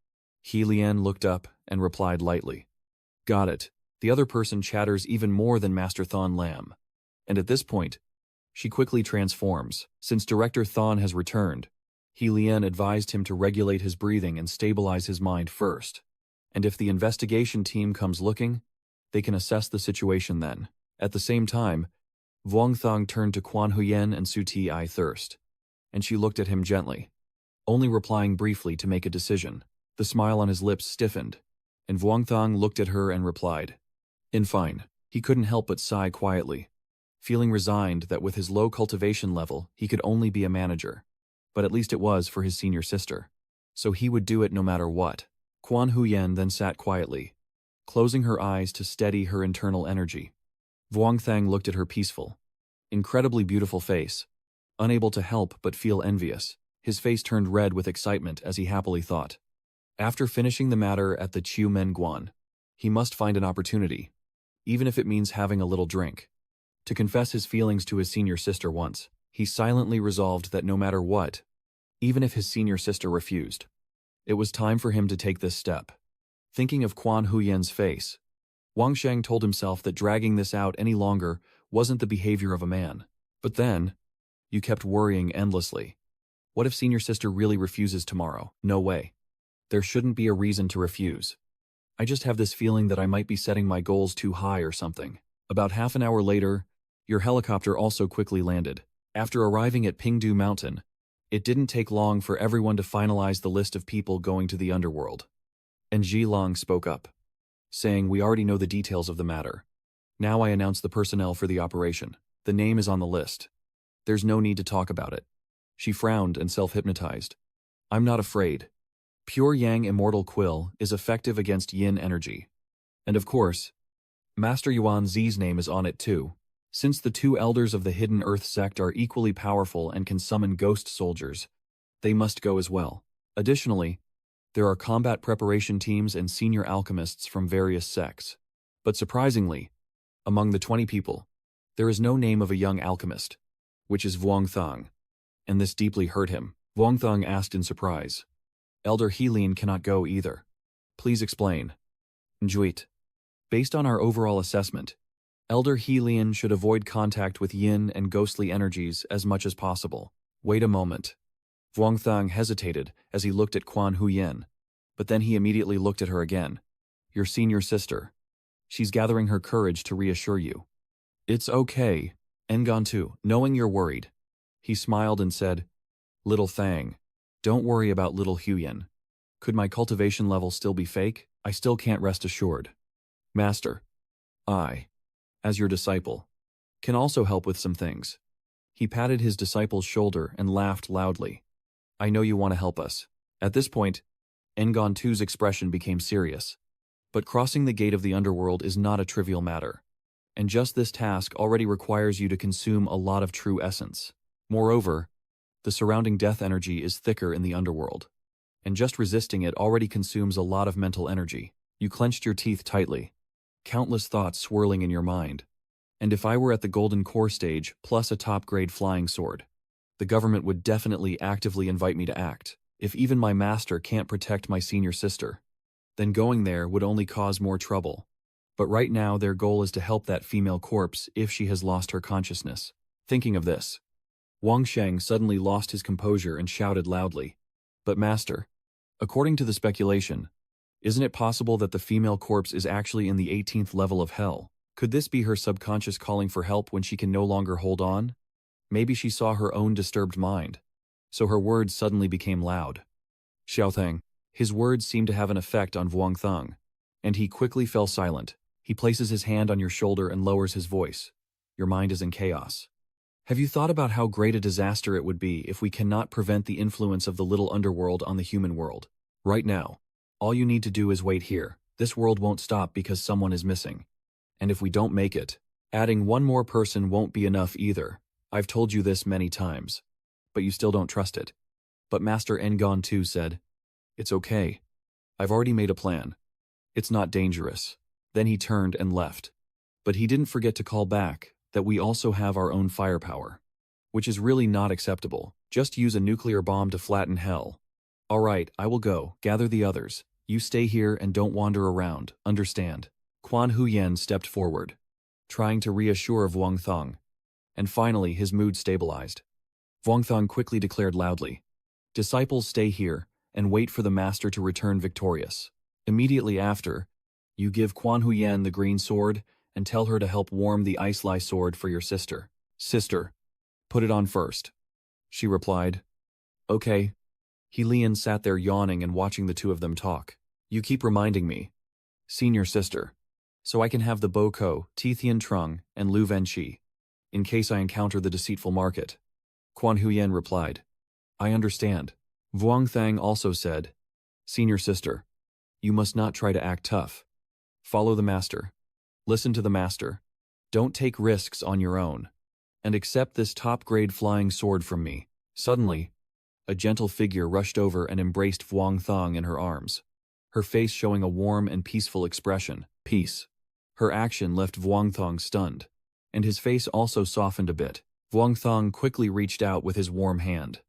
He Lian looked up and replied lightly. Got it. The other person chatters even more than Master Thon Lam. And at this point, she quickly transforms. Since Director Thon has returned, He Lian advised him to regulate his breathing and stabilize his mind first. And if the investigation team comes looking, they can assess the situation then. At the same time, Vuong Thong turned to Quan Huyen and Su Ti I Thirst, and she looked at him gently, only replying briefly to make a decision. The smile on his lips stiffened, and Vuong Thong looked at her and replied. In fine, he couldn't help but sigh quietly, feeling resigned that with his low cultivation level, he could only be a manager. But at least it was for his senior sister, so he would do it no matter what. Quan Huyen then sat quietly, closing her eyes to steady her internal energy. Vuong Thang looked at her peaceful, incredibly beautiful face, unable to help but feel envious. His face turned red with excitement as he happily thought. After finishing the matter at the Chiu Men Guan, he must find an opportunity, even if it means having a little drink, to confess his feelings to his senior sister once. He silently resolved that no matter what, even if his senior sister refused, it was time for him to take this step. Thinking of Quan Huyen's face, Wang Sheng told himself that dragging this out any longer wasn't the behavior of a man. But then, you kept worrying endlessly. What if senior sister really refuses tomorrow? No way. There shouldn't be a reason to refuse. I just have this feeling that I might be setting my goals too high or something. About half an hour later, your helicopter also quickly landed. After arriving at Pingdu Mountain, It didn't take long for everyone to finalize the list of people going to the underworld. And Zhilong spoke up, saying, "We already know the details of the matter. Now I announce the personnel for the operation. The name is on the list. There's no need to talk about it." She frowned and self-hypnotized. "I'm not afraid. Pure Yang Immortal Quill is effective against Yin energy. And of course, Master Yuan Zi's name is on it too. Since the two elders of the Hidden Earth Sect are equally powerful and can summon ghost soldiers, they must go as well. Additionally, there are combat preparation teams and senior alchemists from various sects. But surprisingly, among the 20 people, there is no name of a young alchemist, which is Vuong Thang. And this deeply hurt him. Vuong Thang asked in surprise, "Elder Helin cannot go either. Please explain." Njuit. Based on our overall assessment, Elder Helin should avoid contact with yin and ghostly energies as much as possible. Wait a moment. Vuong Thang hesitated as he looked at Quan Huyen, but then he immediately looked at her again. "Your senior sister. She's gathering her courage to reassure you." "It's okay, Ngantu, knowing you're worried." He smiled and said, "Little Thang, don't worry about little Huyen. Could my cultivation level still be fake? I still can't rest assured. Master, I, as your disciple, can also help with some things." He patted his disciple's shoulder and laughed loudly. "I know you want to help us." At this point, Ngantu's expression became serious. But crossing the gate of the underworld is not a trivial matter. And just this task already requires you to consume a lot of true essence. Moreover, the surrounding death energy is thicker in the underworld. And just resisting it already consumes a lot of mental energy. You clenched your teeth tightly, countless thoughts swirling in your mind. And if I were at the Golden Core stage plus a top-grade flying sword, the government would definitely actively invite me to act. If even my master can't protect my senior sister, then going there would only cause more trouble. But right now their goal is to help that female corpse if she has lost her consciousness. Thinking of this, Wang Sheng suddenly lost his composure and shouted loudly, "But master, according to the speculation, isn't it possible that the female corpse is actually in the 18th level of hell? Could this be her subconscious calling for help when she can no longer hold on? Maybe she saw her own disturbed mind, so her words suddenly became loud." Xiaothang. His words seemed to have an effect on Vuong Thang, and he quickly fell silent. He places his hand on your shoulder and lowers his voice. "Your mind is in chaos. Have you thought about how great a disaster it would be if we cannot prevent the influence of the little underworld on the human world? Right now, all you need to do is wait here. This world won't stop because someone is missing. And if we don't make it, adding one more person won't be enough either. I've told you this many times, but you still don't trust it." But Master Ngan too said, "It's okay. I've already made a plan. It's not dangerous." Then he turned and left. But he didn't forget to call back that we also have our own firepower, which is really not acceptable. Just use a nuclear bomb to flatten hell. "All right, I will go. Gather the others. You stay here and don't wander around, understand?" Quan Huyen stepped forward, trying to reassure Vuong Thang. And finally his mood stabilized. Vuong Thang quickly declared loudly, "Disciples, stay here and wait for the master to return victorious. Immediately after, you give Quan Huyen the green sword and tell her to help warm the ice lye sword for your sister." "Sister, put it on first," she replied. "Okay." Helian sat there yawning and watching the two of them talk. "You keep reminding me, senior sister, so I can have the Boko, Tithian Trung, and Lu Venchi, in case I encounter the deceitful market." Quan Huyen replied, "I understand." Vuong Thang also said, "Senior sister, you must not try to act tough. Follow the master. Listen to the master. Don't take risks on your own. And accept this top-grade flying sword from me." Suddenly, a gentle figure rushed over and embraced Vuong Thang in her arms, her face showing a warm and peaceful expression. Peace. Her action left Vuong Thang stunned, and his face also softened a bit. Vuong Thang quickly reached out with his warm hand,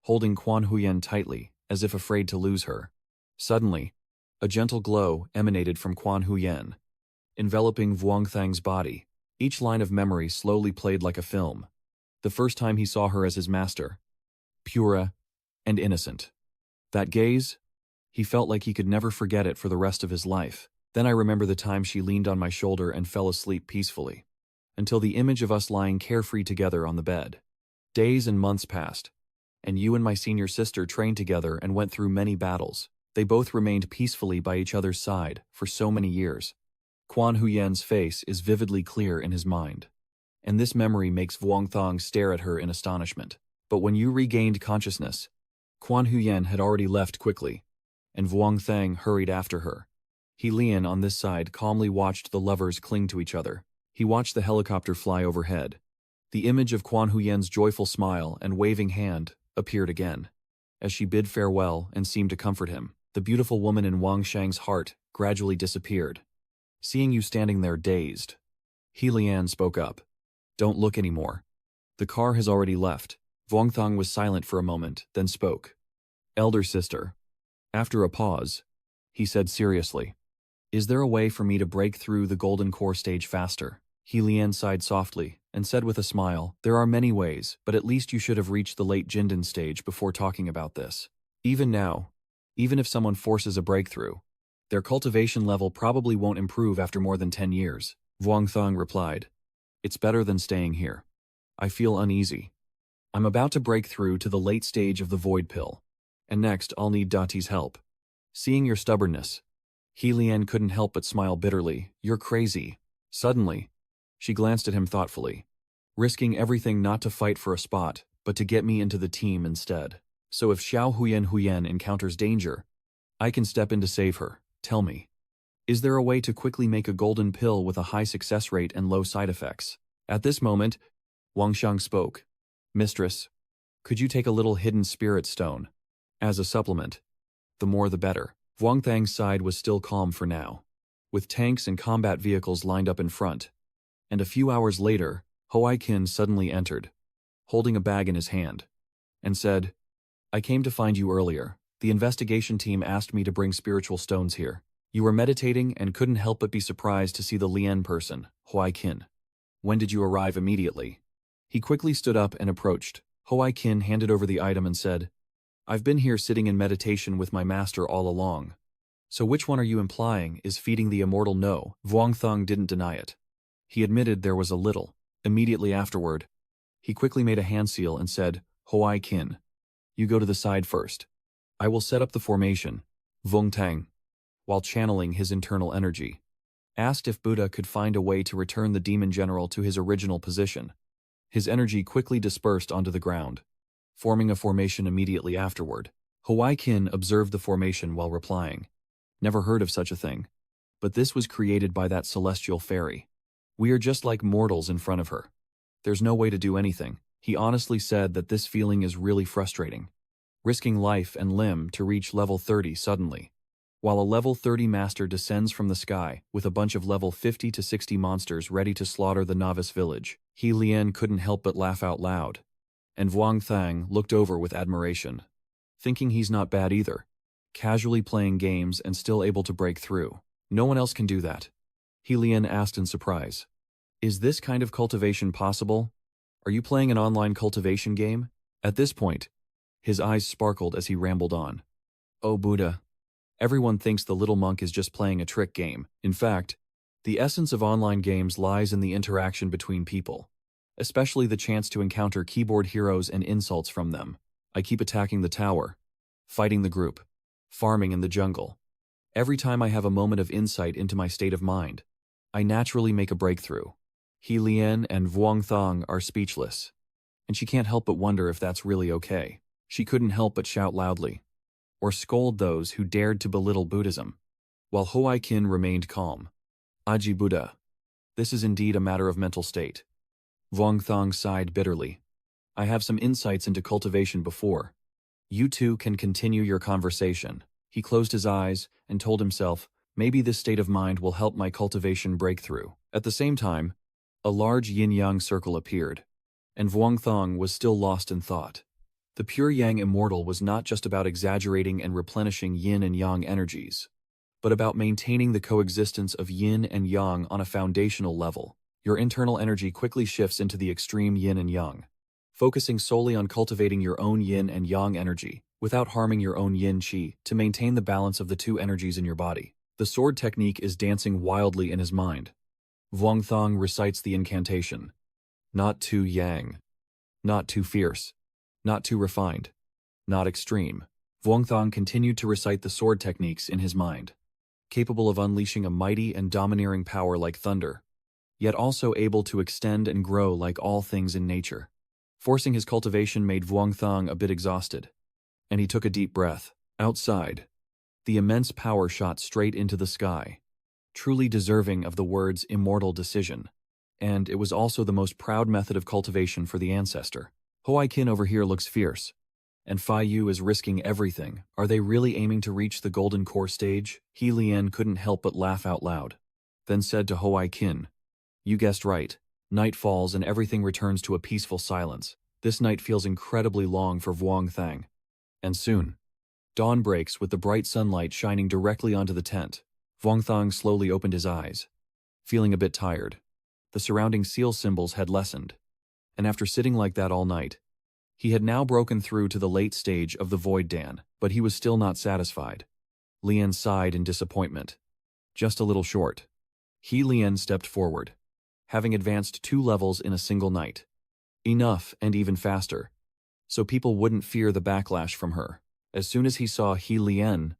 holding Quan Huyen tightly, as if afraid to lose her. Suddenly, a gentle glow emanated from Quan Huyen, enveloping Vuong Thang's body. Each line of memory slowly played like a film. The first time he saw her as his master, pure and innocent. That gaze, he felt like he could never forget it for the rest of his life. Then I remember the time she leaned on my shoulder and fell asleep peacefully, until the image of us lying carefree together on the bed. Days and months passed, and you and my senior sister trained together and went through many battles. They both remained peacefully by each other's side for so many years. Quan Huyen's face is vividly clear in his mind, and this memory makes Vuong Thong stare at her in astonishment. But when you regained consciousness, Quan Huyen had already left quickly, and Vuong Thang hurried after her. He Lian on this side calmly watched the lovers cling to each other. He watched the helicopter fly overhead. The image of Quan Huyen's joyful smile and waving hand appeared again. As she bid farewell and seemed to comfort him, the beautiful woman in Wang Shang's heart gradually disappeared. Seeing you standing there dazed, He Lian spoke up. Don't look anymore. The car has already left. Vuong Thong was silent for a moment, then spoke. Elder sister. After a pause, he said seriously, is there a way for me to break through the golden core stage faster? He Lian sighed softly and said with a smile, there are many ways, but at least you should have reached the late Jindan stage before talking about this. Even now, even if someone forces a breakthrough, their cultivation level probably won't improve after more than 10 years. Vuong Thong replied, it's better than staying here. I feel uneasy. I'm about to break through to the late stage of the void pill, and next I'll need Dati's help. Seeing your stubbornness, He Lian couldn't help but smile bitterly. You're crazy. Suddenly, she glanced at him thoughtfully, risking everything not to fight for a spot, but to get me into the team instead. So if Xiao Huyen encounters danger, I can step in to save her. Tell me, is there a way to quickly make a golden pill with a high success rate and low side effects? At this moment, Wang Shang spoke. Mistress, could you take a little hidden spirit stone? As a supplement. The more the better. Vuong Thang's side was still calm for now, with tanks and combat vehicles lined up in front. And a few hours later, Hoai Kin suddenly entered, holding a bag in his hand, and said, I came to find you earlier. The investigation team asked me to bring spiritual stones here. You were meditating and couldn't help but be surprised to see the Lian person, Hoai Kin. When did you arrive? Immediately. He quickly stood up and approached. Hoai Kin handed over the item and said, I've been here sitting in meditation with my master all along. So which one are you implying is feeding the immortal? No. Vuong Thong didn't deny it. He admitted there was a little. Immediately afterward, he quickly made a hand seal and said, Hoai Kin, you go to the side first. I will set up the formation. Vuong Tang, while channeling his internal energy, asked if Buddha could find a way to return the demon general to his original position. His energy quickly dispersed onto the ground, forming a formation immediately afterward. Hoai Kin observed the formation while replying, never heard of such a thing. But this was created by that celestial fairy. We are just like mortals in front of her. There's no way to do anything. He honestly said that this feeling is really frustrating. Risking life and limb to reach level 30 suddenly, while a level 30 master descends from the sky with a bunch of level 50 to 60 monsters ready to slaughter the novice village. He Lian couldn't help but laugh out loud, and Vuong Thang looked over with admiration, thinking he's not bad either, casually playing games and still able to break through. No one else can do that. He Lian asked in surprise. Is this kind of cultivation possible? Are you playing an online cultivation game? At this point, his eyes sparkled as he rambled on. Oh Buddha, everyone thinks the little monk is just playing a trick game. In fact, the essence of online games lies in the interaction between people, especially the chance to encounter keyboard heroes and insults from them. I keep attacking the tower, fighting the group, farming in the jungle. Every time I have a moment of insight into my state of mind, I naturally make a breakthrough. He Lian and Vuong Thong are speechless, and she can't help but wonder if that's really okay. She couldn't help but shout loudly, or scold those who dared to belittle Buddhism, while Hoai Kin remained calm. Aji Buddha, this is indeed a matter of mental state. Vuong Thong sighed bitterly. I have some insights into cultivation before. You two can continue your conversation. He closed his eyes and told himself, maybe this state of mind will help my cultivation breakthrough. At the same time, a large yin-yang circle appeared, and Vuong Thong was still lost in thought. The pure yang immortal was not just about exaggerating and replenishing yin and yang energies, but about maintaining the coexistence of yin and yang on a foundational level. Your internal energy quickly shifts into the extreme yin and yang, focusing solely on cultivating your own yin and yang energy, without harming your own yin qi, to maintain the balance of the two energies in your body. The sword technique is dancing wildly in his mind. Vuong Thong recites the incantation. Not too yang. Not too fierce. Not too refined. not extreme. Vuongthang continued to recite the sword techniques in his mind, capable of unleashing a mighty and domineering power like thunder, yet also able to extend and grow like all things in nature. Forcing his cultivation made Vuongthang a bit exhausted, and he took a deep breath. Outside, the immense power shot straight into the sky, truly deserving of the words immortal decision. And it was also the most proud method of cultivation for the ancestor. Hoai-kin over here looks fierce, and Fai Yu is risking everything. Are they really aiming to reach the golden core stage? He Lian couldn't help but laugh out loud, then said to Hoai-kin, "You guessed right. Night falls and everything returns to a peaceful silence. This night feels incredibly long for Vuongthang. And soon, dawn breaks with the bright sunlight shining directly onto the tent. Vuongthang slowly opened his eyes, feeling a bit tired. The surrounding seal symbols had lessened, and after sitting like that all night, he had now broken through to the late stage of the Void Dan, but he was still not satisfied. Lian sighed in disappointment. Just a little short. He Lian stepped forward, having advanced 2 levels in a single night. Enough, and even faster, so people wouldn't fear the backlash from her. As soon as he saw He Lian,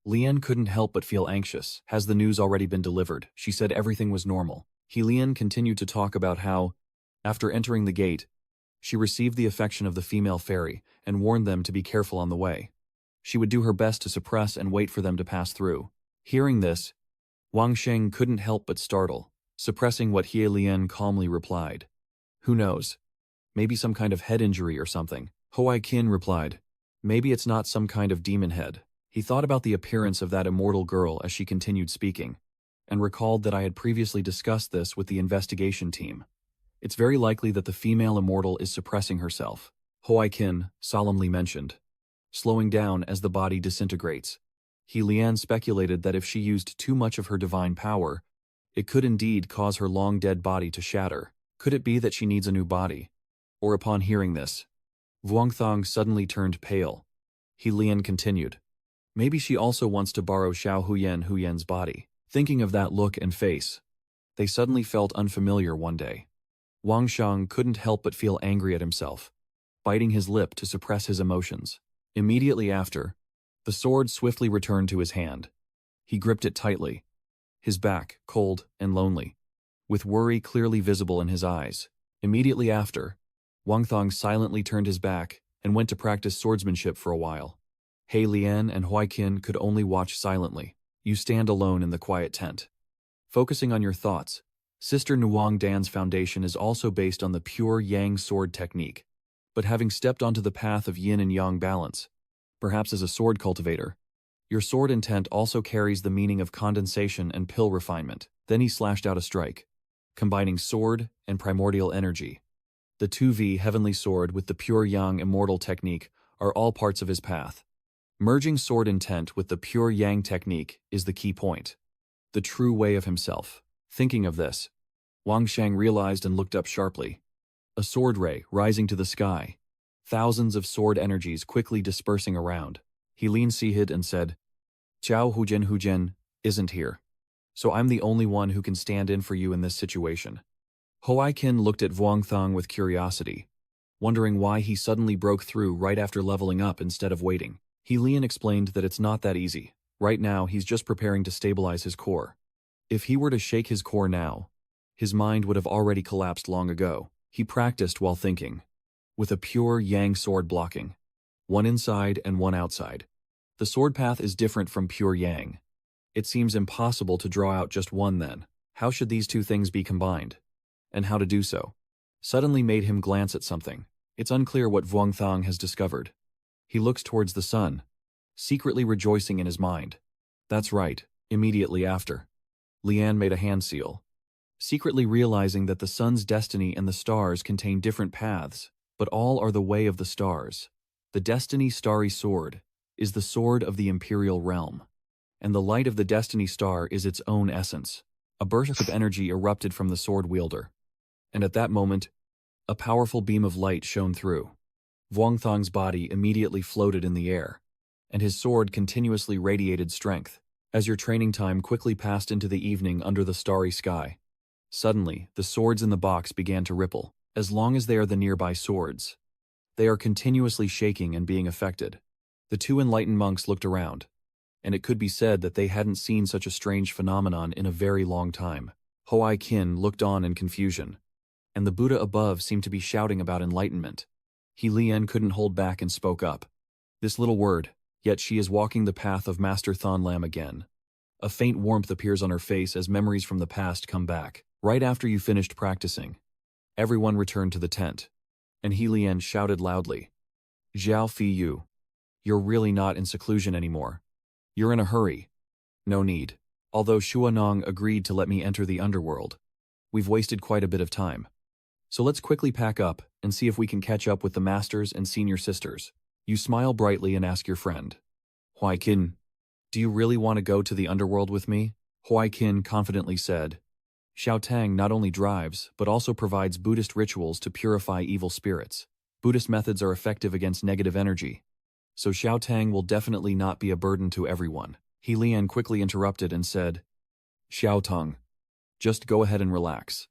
Lian couldn't help but feel anxious. Has the news already been delivered? She said everything was normal. He Lian continued to talk about how, after entering the gate, she received the affection of the female fairy and warned them to be careful on the way. She would do her best to suppress and wait for them to pass through. Hearing this, Wang Sheng couldn't help but startle, suppressing what He Lian calmly replied. Who knows? Maybe some kind of head injury or something. Hoai-kin replied, maybe it's not some kind of demon head. He thought about the appearance of that immortal girl as she continued speaking, and recalled that I had previously discussed this with the investigation team. It's very likely that the female immortal is suppressing herself, Hoai-kin solemnly mentioned, slowing down as the body disintegrates. He Lian speculated that if she used too much of her divine power, it could indeed cause her long-dead body to shatter. Could it be that she needs a new body? Or upon hearing this, Vuongthang suddenly turned pale. He Lian continued, maybe she also wants to borrow Xiao Huyen's body. Thinking of that look and face, they suddenly felt unfamiliar one day. Wang Shang couldn't help but feel angry at himself, biting his lip to suppress his emotions. Immediately after, the sword swiftly returned to his hand. He gripped it tightly, his back cold and lonely, with worry clearly visible in his eyes. Immediately after, Vuongthang silently turned his back and went to practice swordsmanship for a while. He Lian and Hoai-kin could only watch silently. You stand alone in the quiet tent, focusing on your thoughts. Sister Nuang Dan's foundation is also based on the pure Yang sword technique, but having stepped onto the path of yin and yang balance, perhaps as a sword cultivator, your sword intent also carries the meaning of condensation and pill refinement. Then he slashed out a strike, combining sword and primordial energy. The 2V heavenly sword with the pure yang immortal technique are all parts of his path. Merging sword intent with the pure yang technique is the key point, the true way of himself. Thinking of this, Wang Shang realized and looked up sharply. A sword ray rising to the sky, thousands of sword energies quickly dispersing around. He leaned Sihid and said, Xiao Hujen isn't here, so I'm the only one who can stand in for you in this situation. Hoai-kin looked at Vuongthang with curiosity, wondering why he suddenly broke through right after leveling up instead of waiting. He Lian explained that it's not that easy. Right now, he's just preparing to stabilize his core. If he were to shake his core now, his mind would have already collapsed long ago. He practiced while thinking, with a pure yang sword blocking, one inside and one outside. The sword path is different from pure yang. It seems impossible to draw out just one then. How should these two things be combined? And how to do so? Suddenly made him glance at something. It's unclear what Vuongthang has discovered. He looks towards the sun, secretly rejoicing in his mind. That's right, immediately after, Lian made a hand seal, secretly realizing that the sun's destiny and the stars contain different paths, but all are the way of the stars. The Destiny Starry Sword is the sword of the Imperial Realm, and the light of the Destiny Star is its own essence. A burst of energy erupted from the sword wielder, and at that moment, a powerful beam of light shone through. Vuongthang's body immediately floated in the air, and his sword continuously radiated strength. As your training time quickly passed into the evening under the starry sky, suddenly the swords in the box began to ripple. As long as they are the nearby swords, They are continuously shaking and being affected. The two enlightened monks looked around, and it could be said that they hadn't seen such a strange phenomenon in a very long time. Hoai Kin looked on in confusion, and the Buddha above seemed to be shouting about enlightenment. He Lien couldn't hold back and spoke up. This little word, yet she is walking the path of Master Thon Lam again. A faint warmth appears on her face as memories from the past come back. Right after you finished practicing, everyone returned to the tent, and He Lien shouted loudly, "Zhao Fi Yu, you're really not in seclusion anymore. You're in a hurry." "No need. Although Shuanong agreed to let me enter the underworld, we've wasted quite a bit of time. So let's quickly pack up and see if we can catch up with the masters and senior sisters." You smile brightly and ask your friend, "Huai Qin, do you really want to go to the underworld with me?" Huai Qin confidently said, "Xiao Tang not only drives, but also provides Buddhist rituals to purify evil spirits. Buddhist methods are effective against negative energy, so Xiao Tang will definitely not be a burden to everyone." He Lian quickly interrupted and said, "Xiao Tang, just go ahead and relax."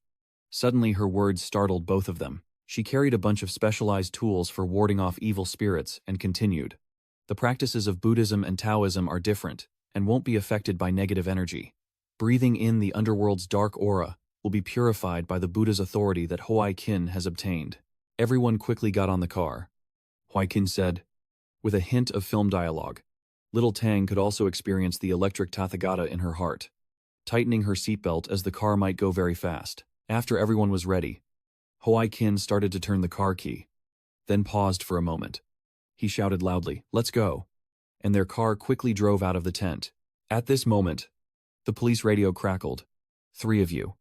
Suddenly her words startled both of them. She carried a bunch of specialized tools for warding off evil spirits and continued, "The practices of Buddhism and Taoism are different and won't be affected by negative energy. Breathing in the underworld's dark aura will be purified by the Buddha's authority that Huai Qin has obtained." Everyone quickly got on the car. Huai Qin said, with a hint of film dialogue. Little Tang could also experience the electric Tathagata in her heart, tightening her seatbelt as the car might go very fast. After everyone was ready, Huai Qin started to turn the car key, then paused for a moment. He shouted loudly, "Let's go," and their car quickly drove out of the tent. At this moment, the police radio crackled. "Three of you.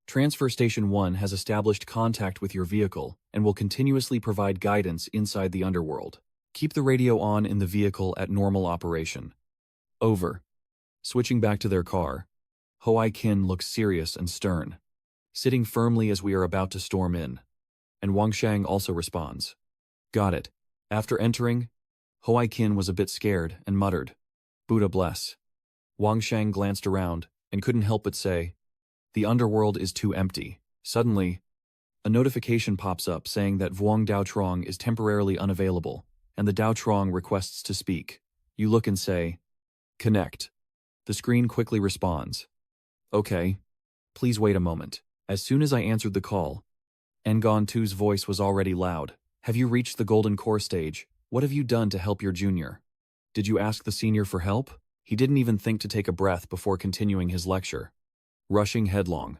Transfer Station 1 has established contact with your vehicle and will continuously provide guidance inside the underworld. Keep the radio on in the vehicle at normal operation. Over." Switching back to their car, Huai Qin looks serious and stern, sitting firmly as we are about to storm in. And Wang Shang also responds, "Got it." After entering, Huai Qin was a bit scared and muttered, "Buddha bless." Wang Shang glanced around and couldn't help but say, "The underworld is too empty." Suddenly, a notification pops up saying that Vuong Daotrong is temporarily unavailable, and the Daotrong requests to speak. You look and say, "Connect." The screen quickly responds, "Okay, please wait a moment." As soon as I answered the call, Ngon Tu's voice was already loud. "Have you reached the Golden Core stage? What have you done to help your junior? Did you ask the senior for help?" He didn't even think to take a breath before continuing his lecture. Rushing headlong,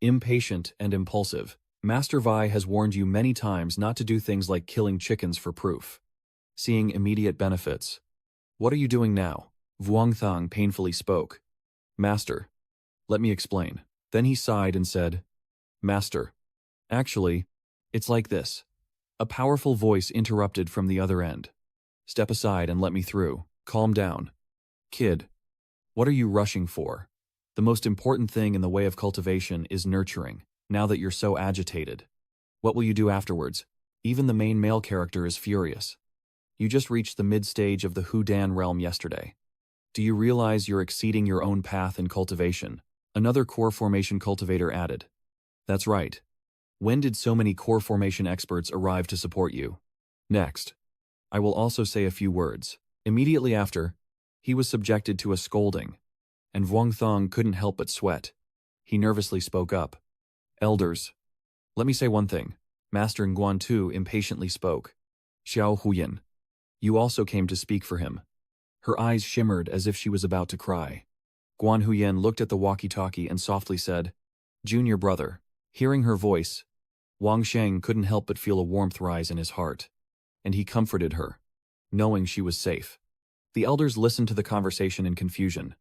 impatient and impulsive, Master Vi has warned you many times not to do things like killing chickens for proof. Seeing immediate benefits. What are you doing now? Vuong Thang painfully spoke. "Master, let me explain." Then he sighed and said, "Master, actually, it's like this." A powerful voice interrupted from the other end. "Step aside and let me through. Calm down. Kid, what are you rushing for? The most important thing in the way of cultivation is nurturing, now that you're so agitated. What will you do afterwards? Even the main male character is furious. You just reached the mid-stage of the Hudan realm yesterday. Do you realize you're exceeding your own path in cultivation?" Another core formation cultivator added. "That's right. When did so many core formation experts arrive to support you?" Next, I will also say a few words. Immediately after, he was subjected to a scolding, and Vuong Thong couldn't help but sweat. He nervously spoke up. "Elders, let me say one thing." Master Nguan Tu impatiently spoke. "Xiao Huyan, you also came to speak for him." Her eyes shimmered as if she was about to cry. Guan Huyen looked at the walkie-talkie and softly said, "Junior brother." Hearing her voice, Wang Sheng couldn't help but feel a warmth rise in his heart, and he comforted her, knowing she was safe. The elders listened to the conversation in confusion.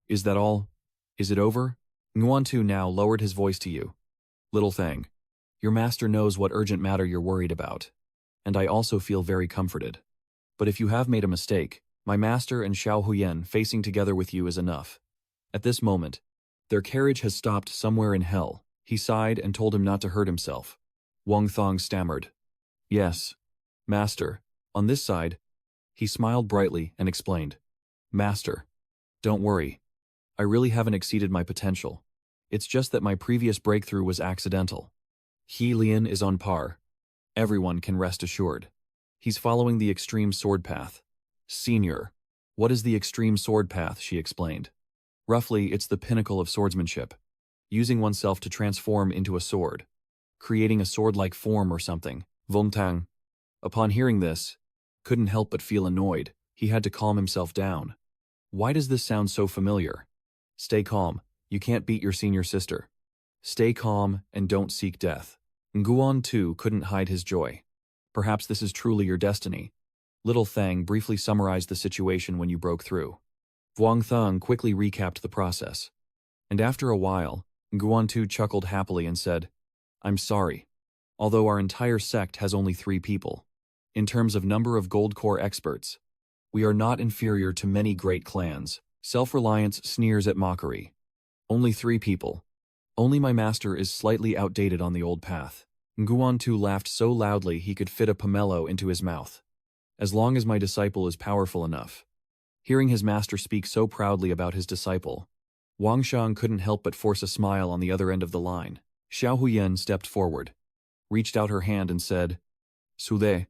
"Is that all? Is it over?" Nguan Tu now lowered his voice to you. "Little Thang, your master knows what urgent matter you're worried about, and I also feel very comforted. But if you have made a mistake, my master and Xiao Huyen facing together with you is enough." At this moment, their carriage has stopped somewhere in hell. He sighed and told him not to hurt himself. Wang Thong stammered, "Yes, master." On this side, he smiled brightly and explained, "Master, don't worry. I really haven't exceeded my potential. It's just that my previous breakthrough was accidental. He Lian is on par. Everyone can rest assured." He's following the extreme sword path. Senior. What is the extreme sword path, she explained. Roughly, it's the pinnacle of swordsmanship. Using oneself to transform into a sword. Creating a sword-like form or something. Vomtang. Upon hearing this, couldn't help but feel annoyed. He had to calm himself down. Why does this sound so familiar? Stay calm. You can't beat your senior sister. Stay calm and don't seek death. Nguyen too couldn't hide his joy. Perhaps this is truly your destiny. Little Thang briefly summarized the situation when you broke through. Vuong Thang quickly recapped the process. And after a while, Nguyen Tu chuckled happily and said, I'm sorry. Although our entire sect has only 3 people. In terms of number of gold core experts, we are not inferior to many great clans. Self-reliance sneers at mockery. Only 3 people. Only my master is slightly outdated on the old path. Nguyen Tu laughed so loudly he could fit a pomelo into his mouth. As long as my disciple is powerful enough. Hearing his master speak so proudly about his disciple, Wang Shang couldn't help but force a smile on the other end of the line. Xiao Huyen stepped forward, reached out her hand and said, Sude.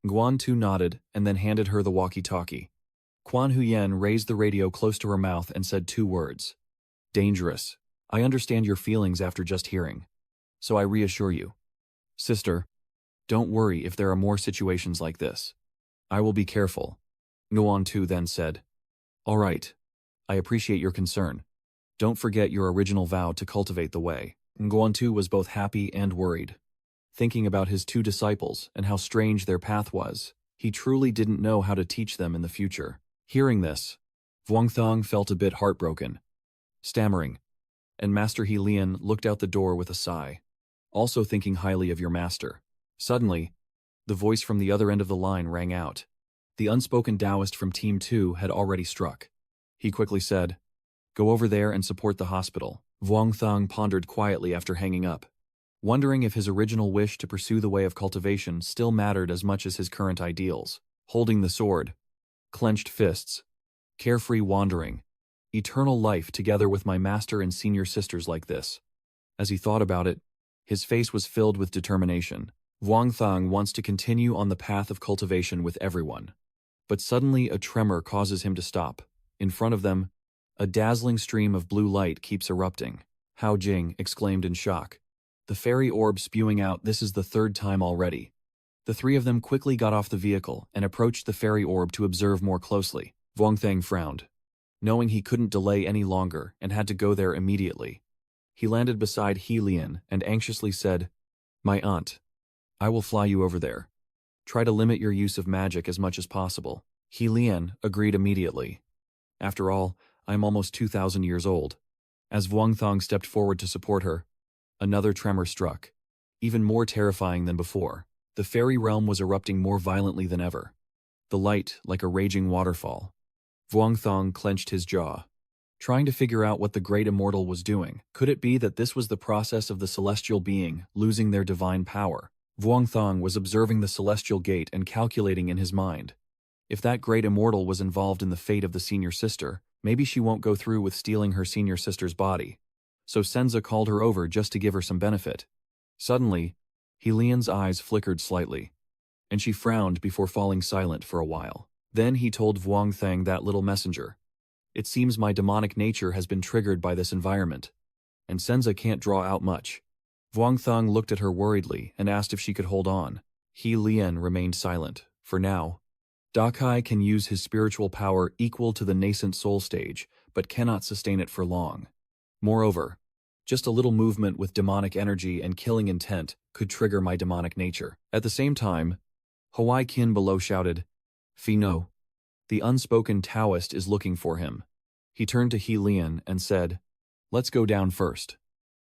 Nguyen Tu nodded and then handed her the walkie-talkie. Quan Huyen raised the radio close to her mouth and said 2 words. Dangerous. I understand your feelings after just hearing. So I reassure you. Sister, don't worry if there are more situations like this. I will be careful. Nguyen Tu then said. All right. I appreciate your concern. Don't forget your original vow to cultivate the way. Nguyen Tu was both happy and worried. Thinking about his 2 disciples and how strange their path was, he truly didn't know how to teach them in the future. Hearing this, Vuong Thang felt a bit heartbroken, stammering, and Master He Lian looked out the door with a sigh, also thinking highly of your master. Suddenly, the voice from the other end of the line rang out. The unspoken Taoist from Team 2 had already struck. He quickly said, Go over there and support the hospital. Vuong Thang pondered quietly after hanging up, wondering if his original wish to pursue the way of cultivation still mattered as much as his current ideals. Holding the sword, clenched fists, carefree wandering, eternal life together with my master and senior sisters like this. As he thought about it, his face was filled with determination. Vuong Thang wants to continue on the path of cultivation with everyone. But suddenly a tremor causes him to stop. In front of them, a dazzling stream of blue light keeps erupting. Hao Jing exclaimed in shock. The fairy orb spewing out, this is the 3rd time already. The 3 of them quickly got off the vehicle and approached the fairy orb to observe more closely. Vuong Thang frowned, knowing he couldn't delay any longer and had to go there immediately. He landed beside He Lian and anxiously said, My aunt, I will fly you over there. Try to limit your use of magic as much as possible. He Lian agreed immediately. After all, I'm almost 2,000 years old. As Vuong Thang stepped forward to support her, another tremor struck, even more terrifying than before. The fairy realm was erupting more violently than ever, the light like a raging waterfall. Vuong Thang clenched his jaw, trying to figure out what the great immortal was doing. Could it be that this was the process of the celestial being losing their divine power? Vuong Thang was observing the celestial gate and calculating in his mind. If that great immortal was involved in the fate of the senior sister, maybe she won't go through with stealing her senior sister's body. So Senza called her over just to give her some benefit. Suddenly, Helian's eyes flickered slightly, and she frowned before falling silent for a while. Then he told Vuong Thang that little messenger. It seems my demonic nature has been triggered by this environment, and Senza can't draw out much. Vuong Thang looked at her worriedly and asked if she could hold on. He Lian remained silent, for now. Dakai can use his spiritual power equal to the nascent soul stage, but cannot sustain it for long. Moreover, just a little movement with demonic energy and killing intent could trigger my demonic nature. At the same time, Hawaii Kin below shouted, Fino. The unspoken Taoist is looking for him. He turned to He Lian and said, Let's go down first.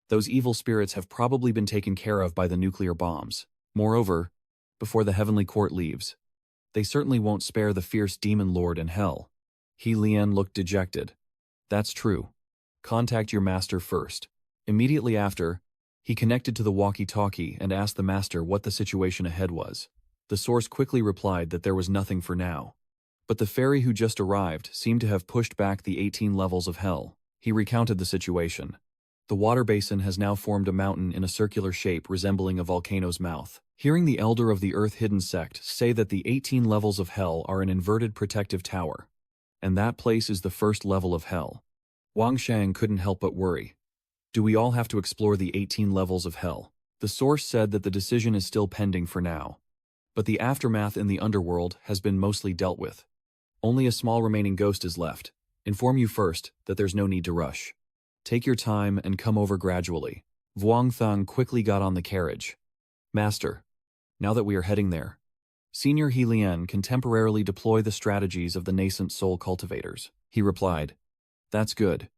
Those evil spirits have probably been taken care of by the nuclear bombs. Moreover, before the heavenly court leaves, they certainly won't spare the fierce demon lord in hell. He Lian looked dejected. That's true. Contact your master first. Immediately after, he connected to the walkie-talkie and asked the master what the situation ahead was. The source quickly replied that there was nothing for now. But the fairy who just arrived seemed to have pushed back the 18 levels of hell. He recounted the situation. The water basin has now formed a mountain in a circular shape resembling a volcano's mouth. Hearing the elder of the Earth-hidden sect say that the 18 levels of hell are an inverted protective tower, and that place is the first level of hell, Wang Shang couldn't help but worry. Do we all have to explore the 18 levels of hell? The source said that the decision is still pending for now, but the aftermath in the underworld has been mostly dealt with. Only a small remaining ghost is left. Inform you first that there's no need to rush. Take your time and come over gradually. Vuong Thang quickly got on the carriage. Master, now that we are heading there, Senior He Lian can temporarily deploy the strategies of the nascent soul cultivators. He replied, That's good,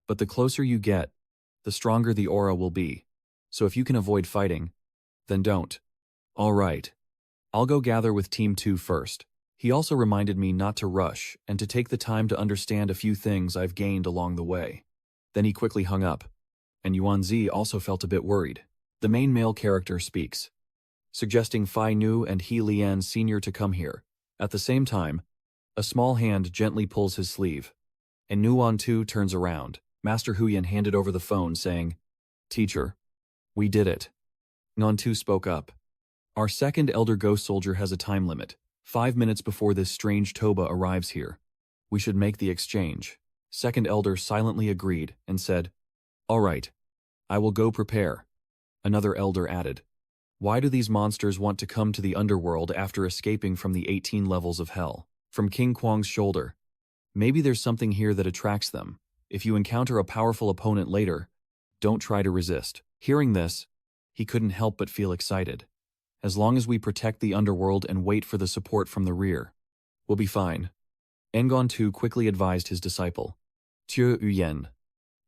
but the closer you get, the stronger the aura will be. So if you can avoid fighting, then don't. All right. I'll go gather with Team 2 first. He also reminded me not to rush and to take the time to understand a few things I've gained along the way. Then he quickly hung up, and Yuanzi also felt a bit worried. The main male character speaks, suggesting Fai Nu and He Lian Sr. to come here. At the same time, a small hand gently pulls his sleeve, and Nuan Tu turns around. Master Huyan handed over the phone, saying, Teacher, we did it. Nguan Tu spoke up. Our second elder ghost soldier has a time limit. 5 minutes before this strange Toba arrives here. We should make the exchange. Second elder silently agreed and said, All right, I will go prepare. Another elder added, Why do these monsters want to come to the underworld after escaping from the 18 levels of hell? From King Kwang's shoulder. Maybe there's something here that attracts them. If you encounter a powerful opponent later, don't try to resist. Hearing this, he couldn't help but feel excited. As long as we protect the underworld and wait for the support from the rear, we'll be fine. Ngon Tu quickly advised his disciple, Tiu Yuyen,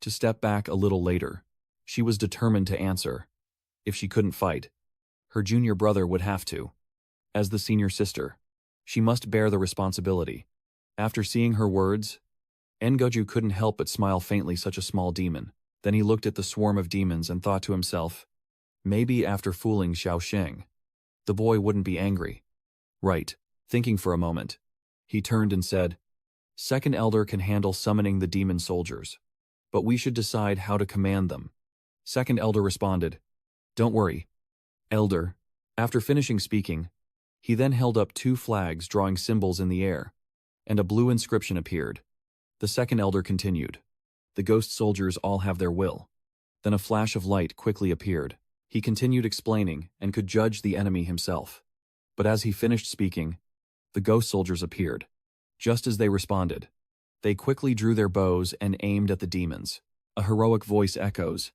to step back a little later. She was determined to answer. If she couldn't fight, her junior brother would have to. As the senior sister, she must bear the responsibility. After seeing her words, Ngoju couldn't help but smile faintly. Such a small demon. Then he looked at the swarm of demons and thought to himself, maybe after fooling Xiao Sheng, the boy wouldn't be angry. Right. Thinking for a moment, he turned and said, Second elder can handle summoning the demon soldiers, but we should decide how to command them. Second elder responded, Don't worry, elder. After finishing speaking, he then held up 2 flags drawing symbols in the air, and a blue inscription appeared. The second elder continued, The ghost soldiers all have their will. Then a flash of light quickly appeared. He continued explaining and could judge the enemy himself. But as he finished speaking, the ghost soldiers appeared. Just as they responded, they quickly drew their bows and aimed at the demons. A heroic voice echoes,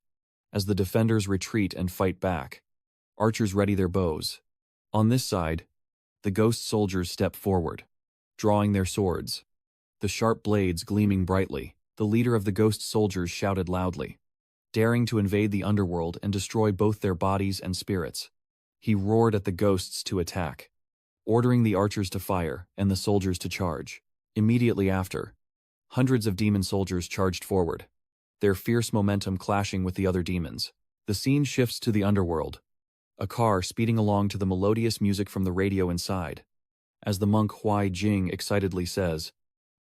as the defenders retreat and fight back. Archers ready their bows. On this side, the ghost soldiers step forward, drawing their swords, the sharp blades gleaming brightly. The leader of the ghost soldiers shouted loudly, daring to invade the underworld and destroy both their bodies and spirits. He roared at the ghosts to attack, ordering the archers to fire and the soldiers to charge. Immediately after, hundreds of demon soldiers charged forward, their fierce momentum clashing with the other demons. The scene shifts to the underworld, a car speeding along to the melodious music from the radio inside. As the monk Huai Jing excitedly says,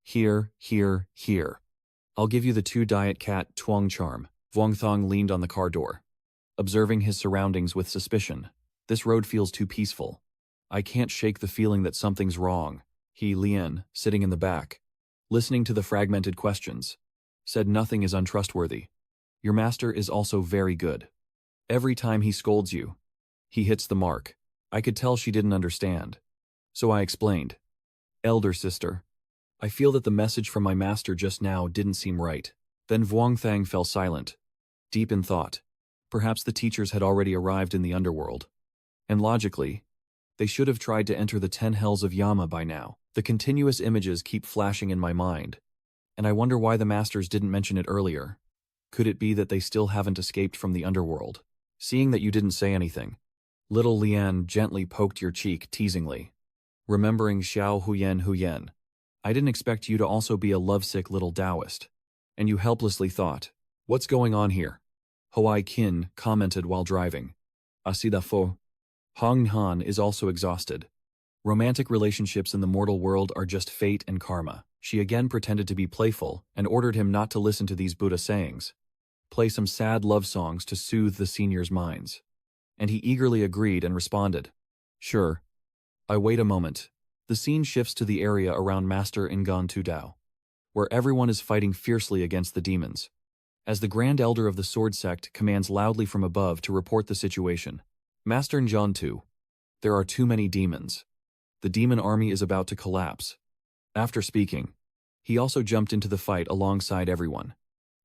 Here, here, here. I'll give you the 2 diet cat Tuong charm. Vuong Thong leaned on the car door, observing his surroundings with suspicion. This road feels too peaceful. I can't shake the feeling that something's wrong. He Lian, sitting in the back, listening to the fragmented questions, said nothing is untrustworthy. Your master is also very good. Every time he scolds you, he hits the mark. I could tell she didn't understand. So I explained. Elder sister, I feel that the message from my master just now didn't seem right. Then Vuong Thang fell silent, deep in thought. Perhaps the teachers had already arrived in the underworld. And logically, they should have tried to enter the 10 hells of Yama by now. The continuous images keep flashing in my mind, and I wonder why the masters didn't mention it earlier. Could it be that they still haven't escaped from the underworld? Seeing that you didn't say anything, little Lian gently poked your cheek teasingly. Remembering Xiao Huyen, I didn't expect you to also be a lovesick little Taoist. And you helplessly thought, what's going on here? Hoai Kin commented while driving. Asida fo. Hong Han is also exhausted. Romantic relationships in the mortal world are just fate and karma. She again pretended to be playful and ordered him not to listen to these Buddha sayings. Play some sad love songs to soothe the seniors' minds. And he eagerly agreed and responded, "Sure." I wait a moment. The scene shifts to the area around Master Ngan Tudao, where everyone is fighting fiercely against the demons. As the Grand Elder of the Sword Sect commands loudly from above to report the situation, Master Ngan Tu, there are too many demons. The demon army is about to collapse. After speaking, he also jumped into the fight alongside everyone,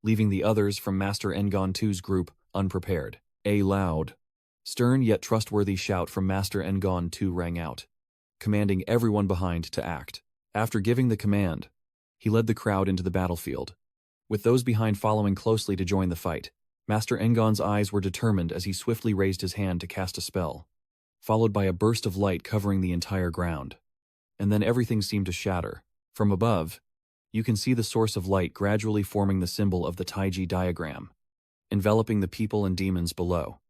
leaving the others from Master Ngan Tu's group unprepared. A loud, stern yet trustworthy shout from Master Ngan Tu rang out, commanding everyone behind to act. After giving the command, he led the crowd into the battlefield, with those behind following closely to join the fight. Master Ngan's eyes were determined as he swiftly raised his hand to cast a spell, followed by a burst of light covering the entire ground. And then everything seemed to shatter. From above, you can see the source of light gradually forming the symbol of the Taiji diagram, enveloping the people and demons below.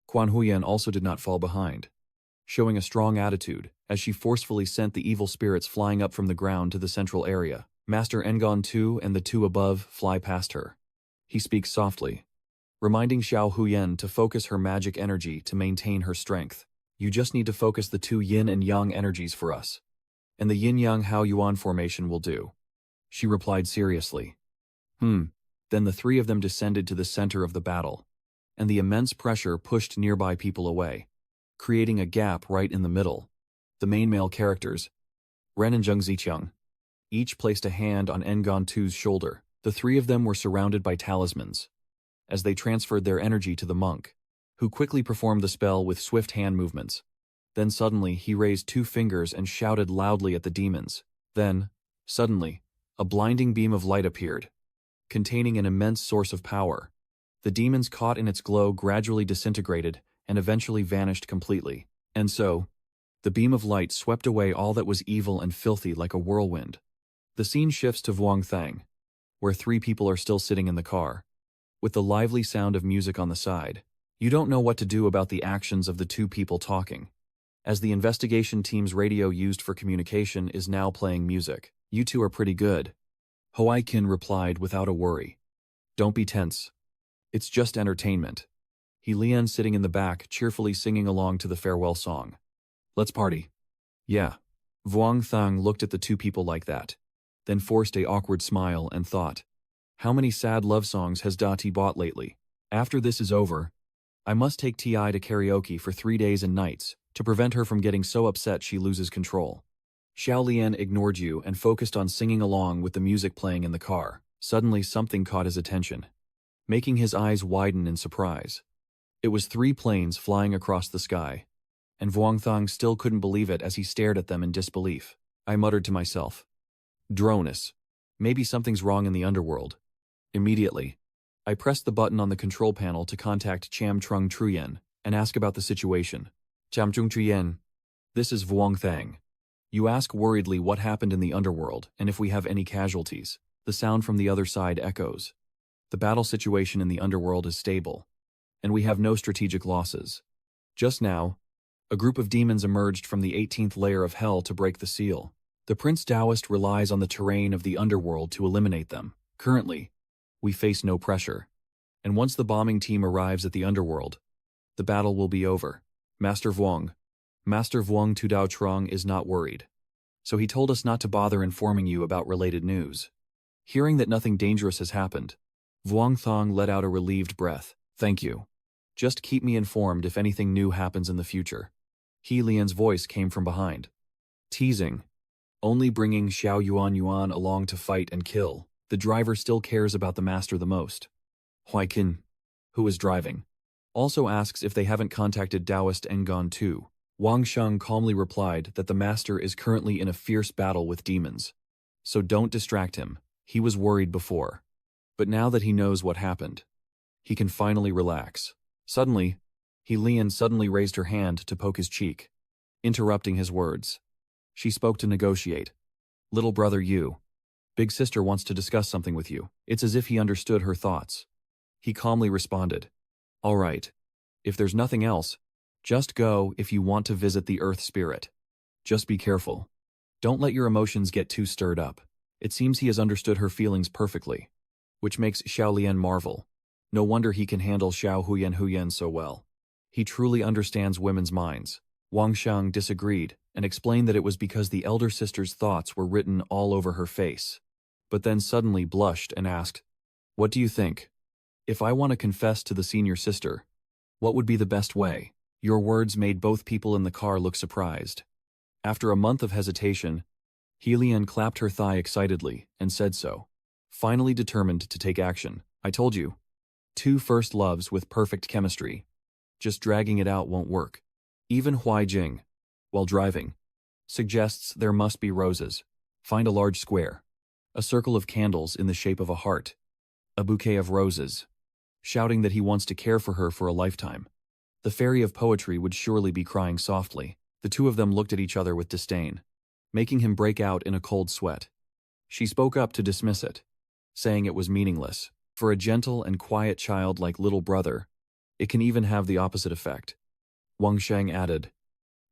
Quan Huyen also did not fall behind, showing a strong attitude as she forcefully sent the evil spirits flying up from the ground to the central area. Master Ngan Tu and the two above fly past her. He speaks softly, reminding Xiao Huyen to focus her magic energy to maintain her strength. "You just need to focus the two yin and yang energies for us, and the yin-yang Hao Yuan formation will do," she replied seriously. Then the three of them descended to the center of the battle, and the immense pressure pushed nearby people away, creating a gap right in the middle. The main male characters, Ren and Zheng Ziqiang, each placed a hand on Ngan Tu's shoulder. The three of them were surrounded by talismans, as they transferred their energy to the monk, who quickly performed the spell with swift hand movements. Then suddenly he raised two fingers and shouted loudly at the demons. Then, suddenly, a blinding beam of light appeared, containing an immense source of power. The demons caught in its glow gradually disintegrated and eventually vanished completely. And so, the beam of light swept away all that was evil and filthy like a whirlwind. The scene shifts to Vuongthang, where three people are still sitting in the car, with the lively sound of music on the side. You don't know what to do about the actions of the two people talking, as the investigation team's radio used for communication is now playing music. "You two are pretty good," Hoai-kin replied without a worry. "Don't be tense. It's just entertainment." He Lian sitting in the back cheerfully singing along to the farewell song. "Let's party." "Yeah." Vuongthang looked at the two people like that, then forced a awkward smile and thought, how many sad love songs has Dati bought lately? After this is over, I must take Ti to karaoke for 3 days and nights to prevent her from getting so upset she loses control. Xiao Lian ignored you and focused on singing along with the music playing in the car. Suddenly something caught his attention, making his eyes widen in surprise. It was 3 planes flying across the sky, and Vuongthang still couldn't believe it as he stared at them in disbelief. I muttered to myself, "Drones. Maybe something's wrong in the underworld." Immediately, I pressed the button on the control panel to contact Cham Trung Truyen and ask about the situation. "Cham Trung Truyen, this is Vuongthang. You ask worriedly what happened in the underworld and if we have any casualties." The sound from the other side echoes. "The battle situation in the underworld is stable, and we have no strategic losses. Just now, a group of demons emerged from the 18th layer of hell to break the seal. The Prince Taoist relies on the terrain of the underworld to eliminate them. Currently, we face no pressure, and once the bombing team arrives at the underworld, the battle will be over. Master Vuong Tudao Trong is not worried, so he told us not to bother informing you about related news." Hearing that nothing dangerous has happened, Vuongthang let out a relieved breath. "Thank you. Just keep me informed if anything new happens in the future." He Lian's voice came from behind, teasing, "Only bringing Xiao Yuan along to fight and kill. The driver still cares about the master the most." Hoai-kin, who is driving, also asks if they haven't contacted Taoist Ngan Tu. Wang Sheng calmly replied that the master is currently in a fierce battle with demons, so don't distract him. He was worried before, but now that he knows what happened, he can finally relax. Suddenly, He Lian suddenly raised her hand to poke his cheek, interrupting his words. She spoke to negotiate. "Little brother you. Big sister wants to discuss something with you." It's as if he understood her thoughts. He calmly responded, "All right. If there's nothing else, just go if you want to visit the Earth Spirit. Just be careful. Don't let your emotions get too stirred up." It seems he has understood her feelings perfectly, which makes Xiao Lian marvel. No wonder he can handle Xiao Huyen so well. He truly understands women's minds. Wang Xiang disagreed and explained that it was because the elder sister's thoughts were written all over her face, but then suddenly blushed and asked, "What do you think? If I want to confess to the senior sister, what would be the best way?" Your words made both people in the car look surprised. After a month of hesitation, Helian clapped her thigh excitedly and said so. Finally determined to take action. "I told you. 2 first loves with perfect chemistry. Just dragging it out won't work." Even Huai Jing, while driving, suggests there must be roses. Find a large square, a circle of candles in the shape of a heart, a bouquet of roses, shouting that he wants to care for her for a lifetime. The fairy of poetry would surely be crying softly. The two of them looked at each other with disdain, making him break out in a cold sweat. She spoke up to dismiss it, saying it was meaningless. For a gentle and quiet child like little brother, it can even have the opposite effect. Wang Shang added,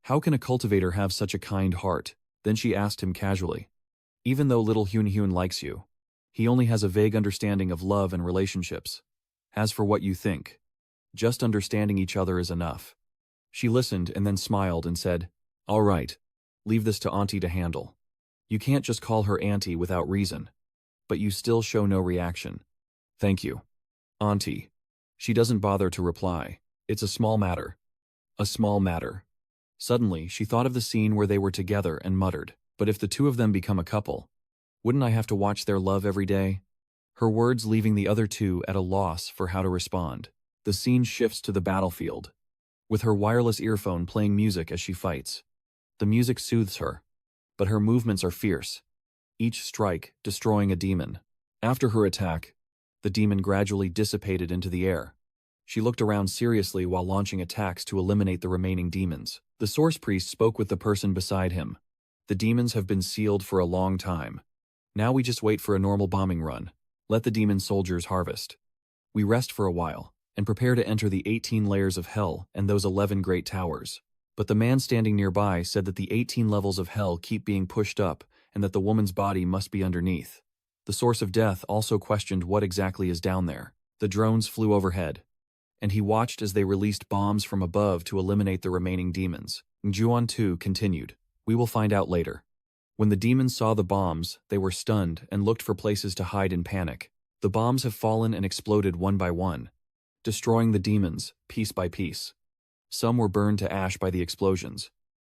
"How can a cultivator have such a kind heart?" Then she asked him casually, "Even though little Hyun Hyun likes you, he only has a vague understanding of love and relationships. As for what you think, just understanding each other is enough." She listened and then smiled and said, "All right, leave this to Auntie to handle. You can't just call her Auntie without reason, but you still show no reaction." "Thank you, Auntie." She doesn't bother to reply. It's a small matter. A small matter. Suddenly, she thought of the scene where they were together and muttered, "But if the two of them become a couple, wouldn't I have to watch their love every day?" Her words leaving the other two at a loss for how to respond. The scene shifts to the battlefield, with her wireless earphone playing music as she fights. The music soothes her, but her movements are fierce, each strike destroying a demon. After her attack, the demon gradually dissipated into the air. She looked around seriously while launching attacks to eliminate the remaining demons. The source priest spoke with the person beside him. "The demons have been sealed for a long time. Now we just wait for a normal bombing run. Let the demon soldiers harvest. We rest for a while and prepare to enter the 18 layers of hell and those 11 great towers." But the man standing nearby said that the 18 levels of hell keep being pushed up and that the woman's body must be underneath. The source of death also questioned what exactly is down there. The drones flew overhead, and he watched as they released bombs from above to eliminate the remaining demons. Juan Tu continued, "We will find out later." When the demons saw the bombs, they were stunned and looked for places to hide in panic. The bombs have fallen and exploded one by one, destroying the demons, piece by piece. Some were burned to ash by the explosions.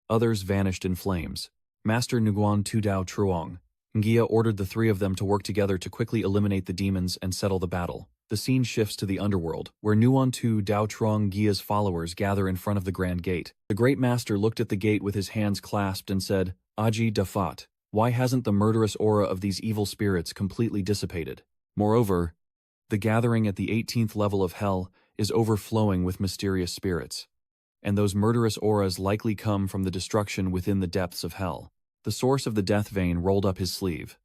Others vanished in flames. Master Nguyen Tu Dao Truong, Ngia ordered the 3 of them to work together to quickly eliminate the demons and settle the battle. The scene shifts to the underworld, where Nguyen Tu Dao Truong Ngia's followers gather in front of the Grand Gate. The Great Master looked at the gate with his hands clasped and said, "Aji Dafat, why hasn't the murderous aura of these evil spirits completely dissipated?" Moreover, the gathering at the 18th level of hell is overflowing with mysterious spirits, and those murderous auras likely come from the destruction within the depths of hell. The source of the death vein rolled up his sleeve,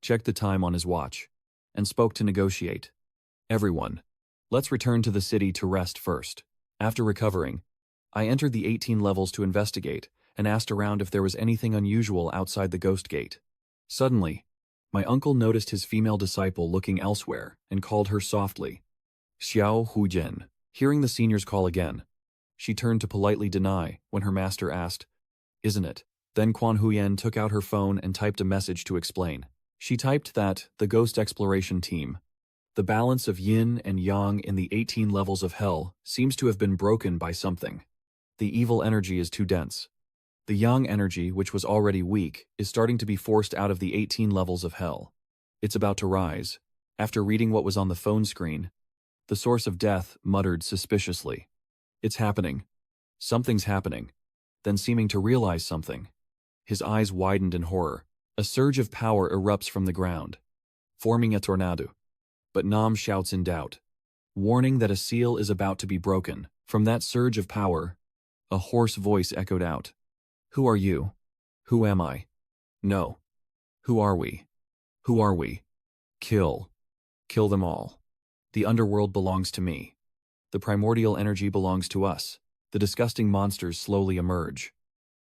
checked the time on his watch, and spoke to negotiate. "Everyone, let's return to the city to rest first." After recovering, I entered the 18 levels to investigate and asked around if there was anything unusual outside the ghost gate. Suddenly, my uncle noticed his female disciple looking elsewhere and called her softly, "Xiao Hujian." Hearing the senior's call again, she turned to politely deny when her master asked, "Isn't it?" Then Quan Huyen took out her phone and typed a message to explain. She typed that the Ghost Exploration Team, the balance of yin and yang in the 18 levels of hell, seems to have been broken by something. The evil energy is too dense. The yang energy, which was already weak, is starting to be forced out of the 18 levels of hell. It's about to rise. After reading what was on the phone screen, the source of death muttered suspiciously, "It's happening. Something's happening." Then seeming to realize something, his eyes widened in horror. A surge of power erupts from the ground, forming a tornado. But Nam shouts in doubt, warning that a seal is about to be broken. From that surge of power, a hoarse voice echoed out, "Who are you? Who am I? No. Who are we? Who are we? Kill. Kill them all. The underworld belongs to me. The primordial energy belongs to us." The disgusting monsters slowly emerge.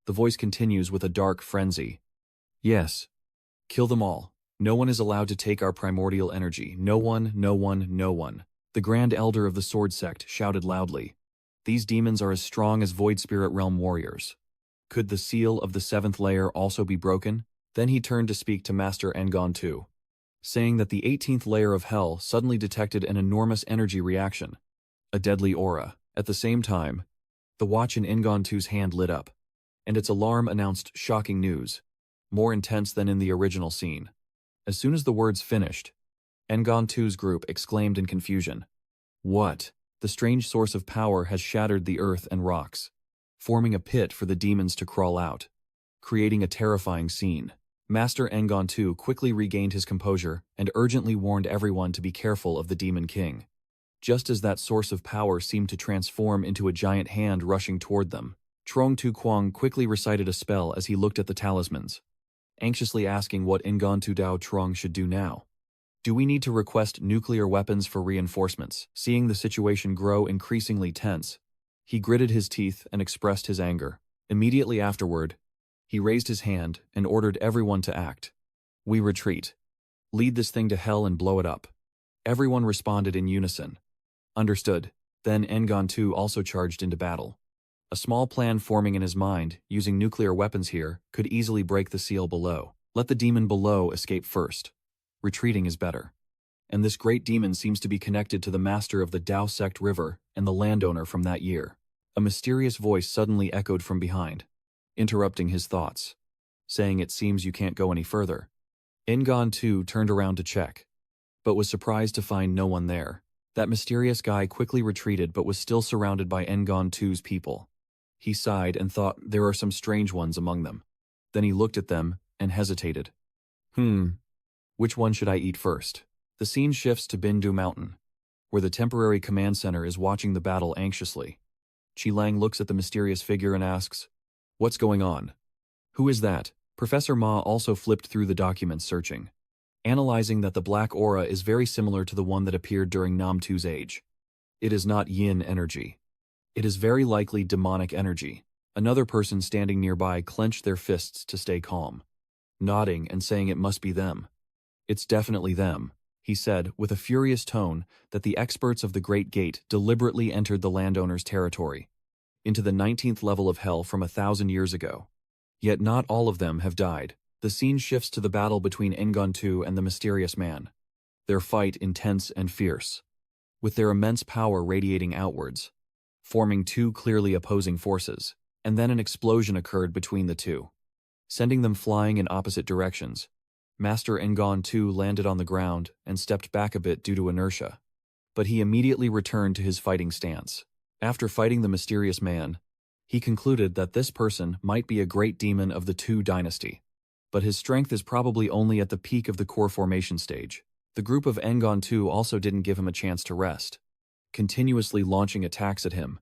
The voice continues with a dark frenzy. "Yes. Kill them all. No one is allowed to take our primordial energy. No one, no one, no one." The Grand Elder of the Sword Sect shouted loudly. These demons are as strong as Void Spirit Realm warriors. Could the seal of the 7th layer also be broken? Then he turned to speak to Master Engon too, saying that the 18th layer of Hell suddenly detected an enormous energy reaction, a deadly aura. At the same time, the watch in Engon 2's hand lit up, and its alarm announced shocking news, more intense than in the original scene. As soon as the words finished, Engon 2's group exclaimed in confusion. What? The strange source of power has shattered the earth and rocks, forming a pit for the demons to crawl out, creating a terrifying scene. Master Engon 2 quickly regained his composure and urgently warned everyone to be careful of the Demon King. Just as that source of power seemed to transform into a giant hand rushing toward them, Trong Tu Quang quickly recited a spell as he looked at the talismans, anxiously asking what Engon Tu Dao Trong should do now. Do we need to request nuclear weapons for reinforcements? Seeing the situation grow increasingly tense, he gritted his teeth and expressed his anger. Immediately afterward, he raised his hand and ordered everyone to act. We retreat. Lead this thing to hell and blow it up. Everyone responded in unison. Understood. Then Engon 2 also charged into battle. A small plan forming in his mind, using nuclear weapons here, could easily break the seal below. Let the demon below escape first. Retreating is better. And this great demon seems to be connected to the master of the Dao Sect River and the landowner from that year. A mysterious voice suddenly echoed from behind, interrupting his thoughts, saying it seems you can't go any further. Engon 2 turned around to check, but was surprised to find no one there. That mysterious guy quickly retreated but was still surrounded by Engon 2's people. He sighed and thought there are some strange ones among them. Then he looked at them and hesitated. Which one should I eat first? The scene shifts to Bindu Mountain, where the temporary command center is watching the battle anxiously. Qilang looks at the mysterious figure and asks, "What's going on? Who is that?" Professor Ma also flipped through the documents searching, analyzing that the black aura is very similar to the one that appeared during Nam Tu's age. It is not yin energy. It is very likely demonic energy. Another person standing nearby clenched their fists to stay calm, nodding and saying it must be them. It's definitely them, he said with a furious tone that the experts of the Great Gate deliberately entered the landowner's territory, into the 19th level of hell from 1,000 years ago. Yet not all of them have died. The scene shifts to the battle between Engon 2 and the mysterious man. Their fight intense and fierce, with their immense power radiating outwards, forming two clearly opposing forces. And then an explosion occurred between the two, sending them flying in opposite directions. Master Engon 2 landed on the ground and stepped back a bit due to inertia, but he immediately returned to his fighting stance. After fighting the mysterious man, he concluded that this person might be a great demon of the Tu dynasty, but his strength is probably only at the peak of the core formation stage. The group of Engon 2 also didn't give him a chance to rest, continuously launching attacks at him.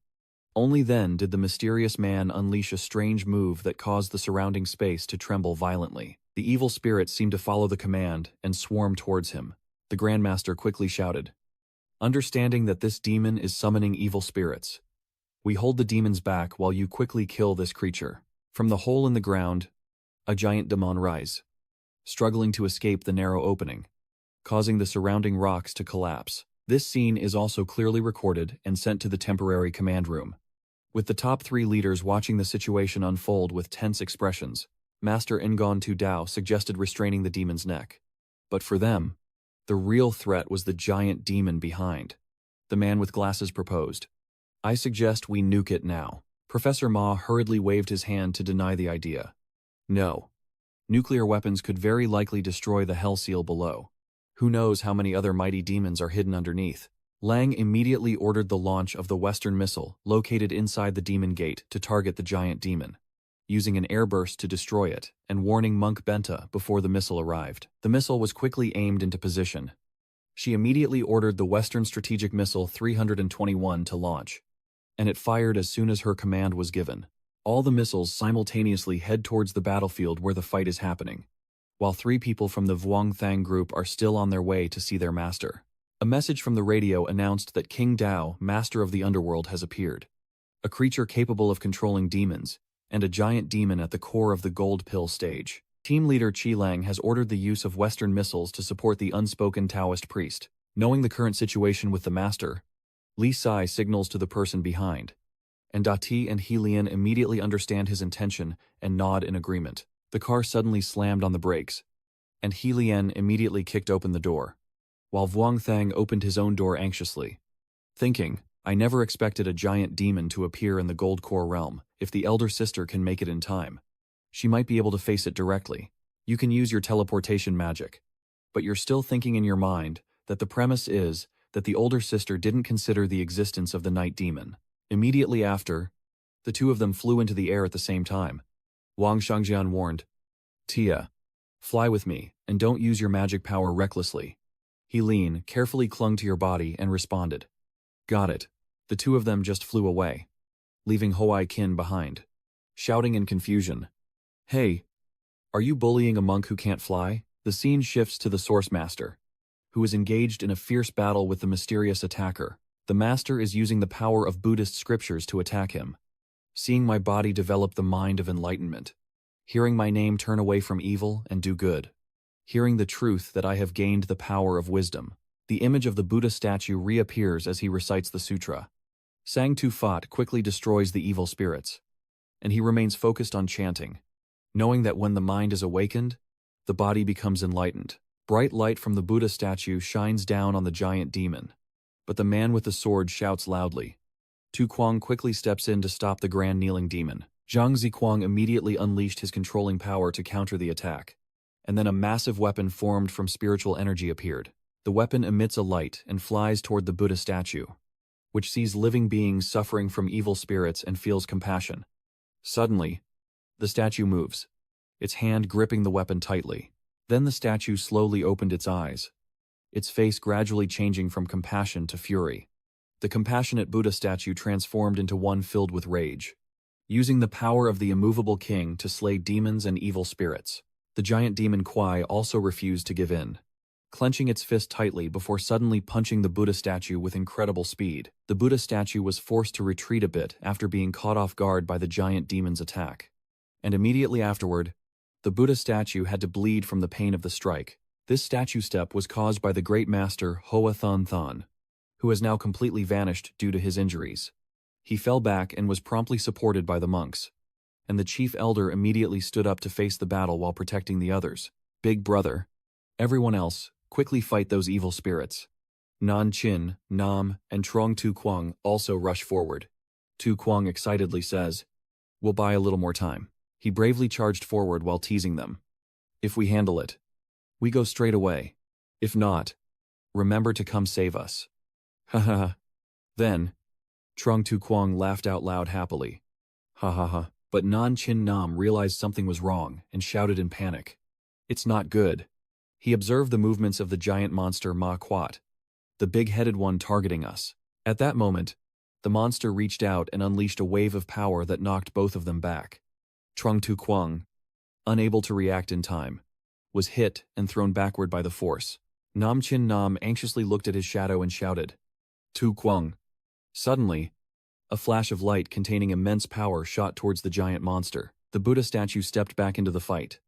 Only then did the mysterious man unleash a strange move that caused the surrounding space to tremble violently. The evil spirits seemed to follow the command and swarm towards him. The Grandmaster quickly shouted, "Understanding that this demon is summoning evil spirits, we hold the demons back while you quickly kill this creature." From the hole in the ground, a giant demon rise, struggling to escape the narrow opening, causing the surrounding rocks to collapse. This scene is also clearly recorded and sent to the temporary command room. With the top 3 leaders watching the situation unfold with tense expressions, Master Engon 2 Dao suggested restraining the demon's neck. But for them, the real threat was the giant demon behind. The man with glasses proposed, "I suggest we nuke it now." Professor Ma hurriedly waved his hand to deny the idea. No. Nuclear weapons could very likely destroy the Hell Seal below. Who knows how many other mighty demons are hidden underneath. Lang immediately ordered the launch of the Western missile located inside the demon gate to target the giant demon, using an airburst to destroy it, and warning Monk Benta before the missile arrived. The missile was quickly aimed into position. She immediately ordered the Western Strategic Missile 321 to launch, and it fired as soon as her command was given. All the missiles simultaneously head towards the battlefield where the fight is happening, while 3 people from the Vuong Thang group are still on their way to see their master. A message from the radio announced that King Dao, master of the underworld, has appeared, a creature capable of controlling demons, and a giant demon at the core of the Gold Pill stage. Team leader Qilang has ordered the use of Western missiles to support the unspoken Taoist priest. Knowing the current situation with the master, Li Sai signals to the person behind, and Dati and Helian immediately understand his intention and nod in agreement. The car suddenly slammed on the brakes, and Helian immediately kicked open the door, while Vuong Thang opened his own door anxiously, thinking, I never expected a giant demon to appear in the Gold Core realm. If the elder sister can make it in time, she might be able to face it directly. You can use your teleportation magic, but you're still thinking in your mind that the premise is that the older sister didn't consider the existence of the night demon. Immediately after, the two of them flew into the air at the same time. Wang Shangjian warned, Tia, fly with me, and don't use your magic power recklessly. Helene carefully clung to your body and responded, Got it. The two of them just flew away, leaving Hoai Kin behind, shouting in confusion, Hey, are you bullying a monk who can't fly? The scene shifts to the Source Master, who is engaged in a fierce battle with the mysterious attacker. The Master is using the power of Buddhist scriptures to attack him. Seeing my body develop the mind of enlightenment, hearing my name turn away from evil and do good, hearing the truth that I have gained the power of wisdom. The image of the Buddha statue reappears as he recites the sutra. Sang Tu Fat quickly destroys the evil spirits, and he remains focused on chanting, knowing that when the mind is awakened, the body becomes enlightened. Bright light from the Buddha statue shines down on the giant demon, but the man with the sword shouts loudly. Tu Kuang quickly steps in to stop the grand kneeling demon. Zhang Zikuang immediately unleashed his controlling power to counter the attack, and then a massive weapon formed from spiritual energy appeared. The weapon emits a light and flies toward the Buddha statue, which sees living beings suffering from evil spirits and feels compassion. Suddenly, the statue moves, its hand gripping the weapon tightly. Then the statue slowly opened its eyes, its face gradually changing from compassion to fury. The compassionate Buddha statue transformed into one filled with rage, using the power of the immovable king to slay demons and evil spirits. The giant demon Kwai also refused to give in, clenching its fist tightly before suddenly punching the Buddha statue with incredible speed. The Buddha statue was forced to retreat a bit after being caught off guard by the giant demon's attack. And immediately afterward, the Buddha statue had to bleed from the pain of the strike. This statue step was caused by the great master Hoa Thon Thon, who has now completely vanished due to his injuries. He fell back and was promptly supported by the monks, and the chief elder immediately stood up to face the battle while protecting the others. Big brother, everyone else, quickly fight those evil spirits. Nan Chin, Nam, and Trong Tu Kuang also rush forward. Tu Kuang excitedly says, We'll buy a little more time. He bravely charged forward while teasing them. If we handle it, we go straight away. If not, remember to come save us. Ha ha ha. Then, Trong Tu Kuang laughed out loud happily. Ha ha ha. But Nan Chin Nam realized something was wrong and shouted in panic. It's not good. He observed the movements of the giant monster Ma Quat, the big-headed one targeting us. At that moment, the monster reached out and unleashed a wave of power that knocked both of them back. Trong Tu Kuang, unable to react in time, was hit and thrown backward by the force. Nam Chin Nam anxiously looked at his shadow and shouted, Tu Kuang. Suddenly, a flash of light containing immense power shot towards the giant monster. The Buddha statue stepped back into the fight,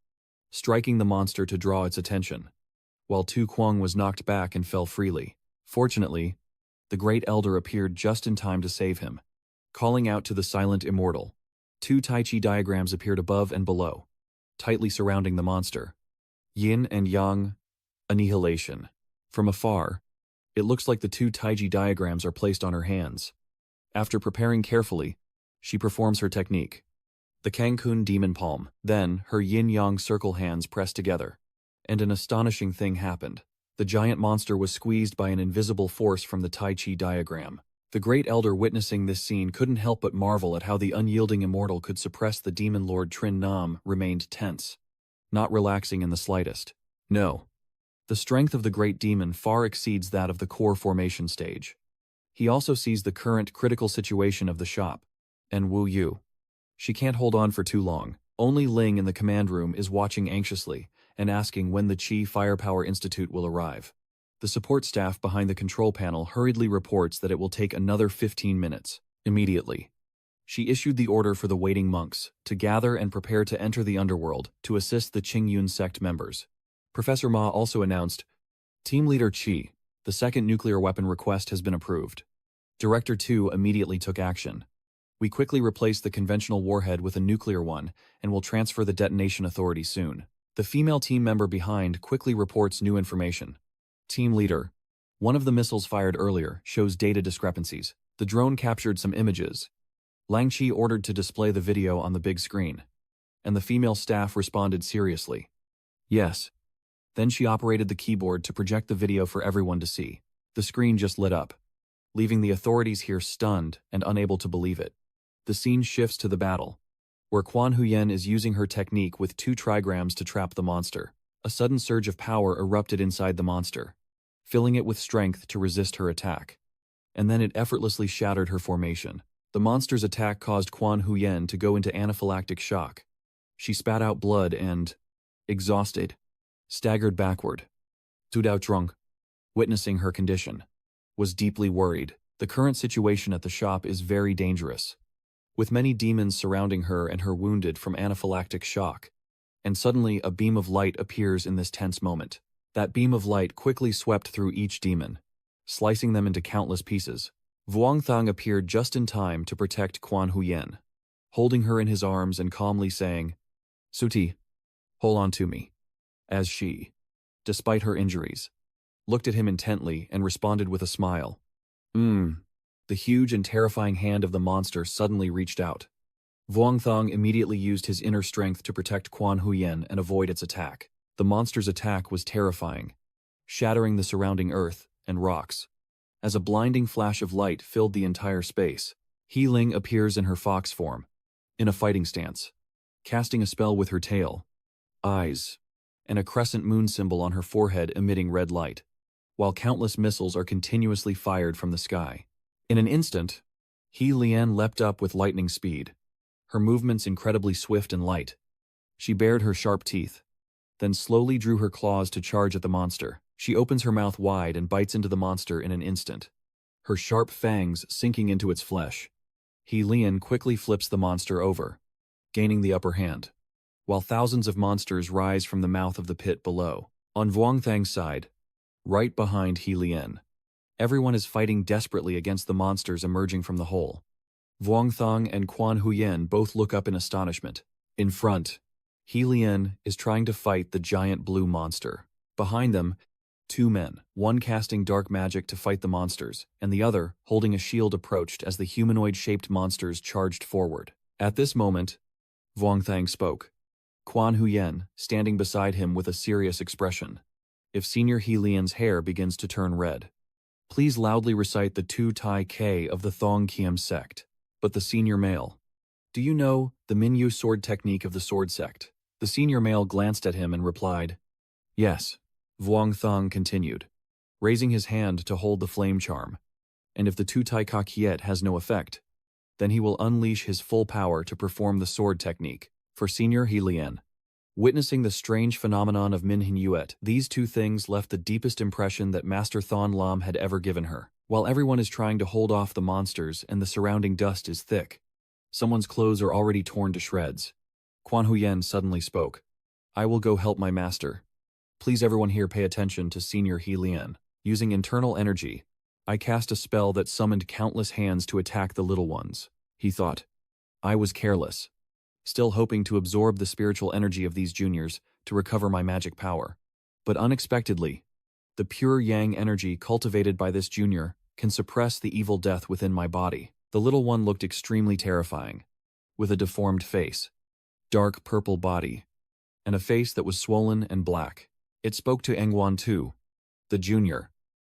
striking the monster to draw its attention, while Tu Kuang was knocked back and fell freely. Fortunately, the great elder appeared just in time to save him, calling out to the silent immortal. Two Tai Chi diagrams appeared above and below, tightly surrounding the monster. Yin and Yang, annihilation. From afar, it looks like the two Taiji diagrams are placed on her hands. After preparing carefully, she performs her technique, the Cancun Demon Palm. Then, her yin-yang circle hands pressed together, and an astonishing thing happened. The giant monster was squeezed by an invisible force from the Tai Chi diagram. The great elder witnessing this scene couldn't help but marvel at how the unyielding immortal could suppress the demon lord. Trin Nam remained tense, not relaxing in the slightest. No. The strength of the great demon far exceeds that of the core formation stage. He also sees the current critical situation of the shop. And Wu Yu. She can't hold on for too long. Only Ling in the command room is watching anxiously and asking when the Qi Firepower Institute will arrive. The support staff behind the control panel hurriedly reports that it will take another 15 minutes. Immediately, she issued the order for the waiting monks to gather and prepare to enter the underworld to assist the Qingyun sect members. Professor Ma also announced, Team Leader Qi, the second nuclear weapon request has been approved. Director 2 immediately took action. We quickly replace the conventional warhead with a nuclear one and will transfer the detonation authority soon. The female team member behind quickly reports new information. Team leader. One of the missiles fired earlier shows data discrepancies. The drone captured some images. Lang Chi ordered to display the video on the big screen. And the female staff responded seriously. Yes. Then she operated the keyboard to project the video for everyone to see. The screen just lit up, leaving the authorities here stunned and unable to believe it. The scene shifts to the battle, where Quan Huyen is using her technique with 2 trigrams to trap the monster. A sudden surge of power erupted inside the monster, filling it with strength to resist her attack. And then it effortlessly shattered her formation. The monster's attack caused Quan Huyen to go into anaphylactic shock. She spat out blood and, exhausted, staggered backward. Tu Dao Trung, witnessing her condition, was deeply worried. The current situation at the shop is very dangerous, with many demons surrounding her and her wounded from anaphylactic shock. And suddenly a beam of light appears in this tense moment. That beam of light quickly swept through each demon, slicing them into countless pieces. Vuong Thang appeared just in time to protect Quan Huyen, holding her in his arms and calmly saying, "Suti, hold on to me," as she, despite her injuries, looked at him intently and responded with a smile. The huge and terrifying hand of the monster suddenly reached out. Vuong Thang immediately used his inner strength to protect Quan Huyen and avoid its attack. The monster's attack was terrifying, shattering the surrounding earth and rocks. As a blinding flash of light filled the entire space, Yinyang appears in her fox form, in a fighting stance, casting a spell with her tail, eyes, and a crescent moon symbol on her forehead emitting red light, while countless missiles are continuously fired from the sky. In an instant, Yinyang leapt up with lightning speed, her movements incredibly swift and light. She bared her sharp teeth, then slowly drew her claws to charge at the monster. She opens her mouth wide and bites into the monster in an instant, her sharp fangs sinking into its flesh. Yinyang quickly flips the monster over, gaining the upper hand, while thousands of monsters rise from the mouth of the pit below. On Vuong Thang's side, right behind Yinyang, everyone is fighting desperately against the monsters emerging from the hole. Vuong Thang and Quan Huyen both look up in astonishment. In front, Yinyang is trying to fight the giant blue monster. Behind them, 2 men, one casting dark magic to fight the monsters, and the other holding a shield approached as the humanoid-shaped monsters charged forward. At this moment, Vuong Thang spoke, Quan Huyen standing beside him with a serious expression. If Senior Yinyang's hair begins to turn red, please loudly recite the 2 Tai K of the Thong Kiem sect. But the senior male, do you know the Minyu sword technique of the sword sect? The senior male glanced at him and replied, yes. Vuong Thang continued, raising his hand to hold the flame charm. And if the 2 Tai Ka Kiet has no effect, then he will unleash his full power to perform the sword technique. For Senior Yinyang, witnessing the strange phenomenon of Min Hin Yuet, these 2 things left the deepest impression that Master Thon Lam had ever given her. While everyone is trying to hold off the monsters and the surrounding dust is thick, someone's clothes are already torn to shreds. Quan Huyen suddenly spoke. I will go help my master. Please everyone here pay attention to Senior Yinyang. Using internal energy, I cast a spell that summoned countless hands to attack the little ones. He thought. I was careless, still hoping to absorb the spiritual energy of these juniors to recover my magic power. But unexpectedly, the pure yang energy cultivated by this junior can suppress the evil death within my body. The little one looked extremely terrifying, with a deformed face, dark purple body, and a face that was swollen and black. It spoke to Engwan too, the junior,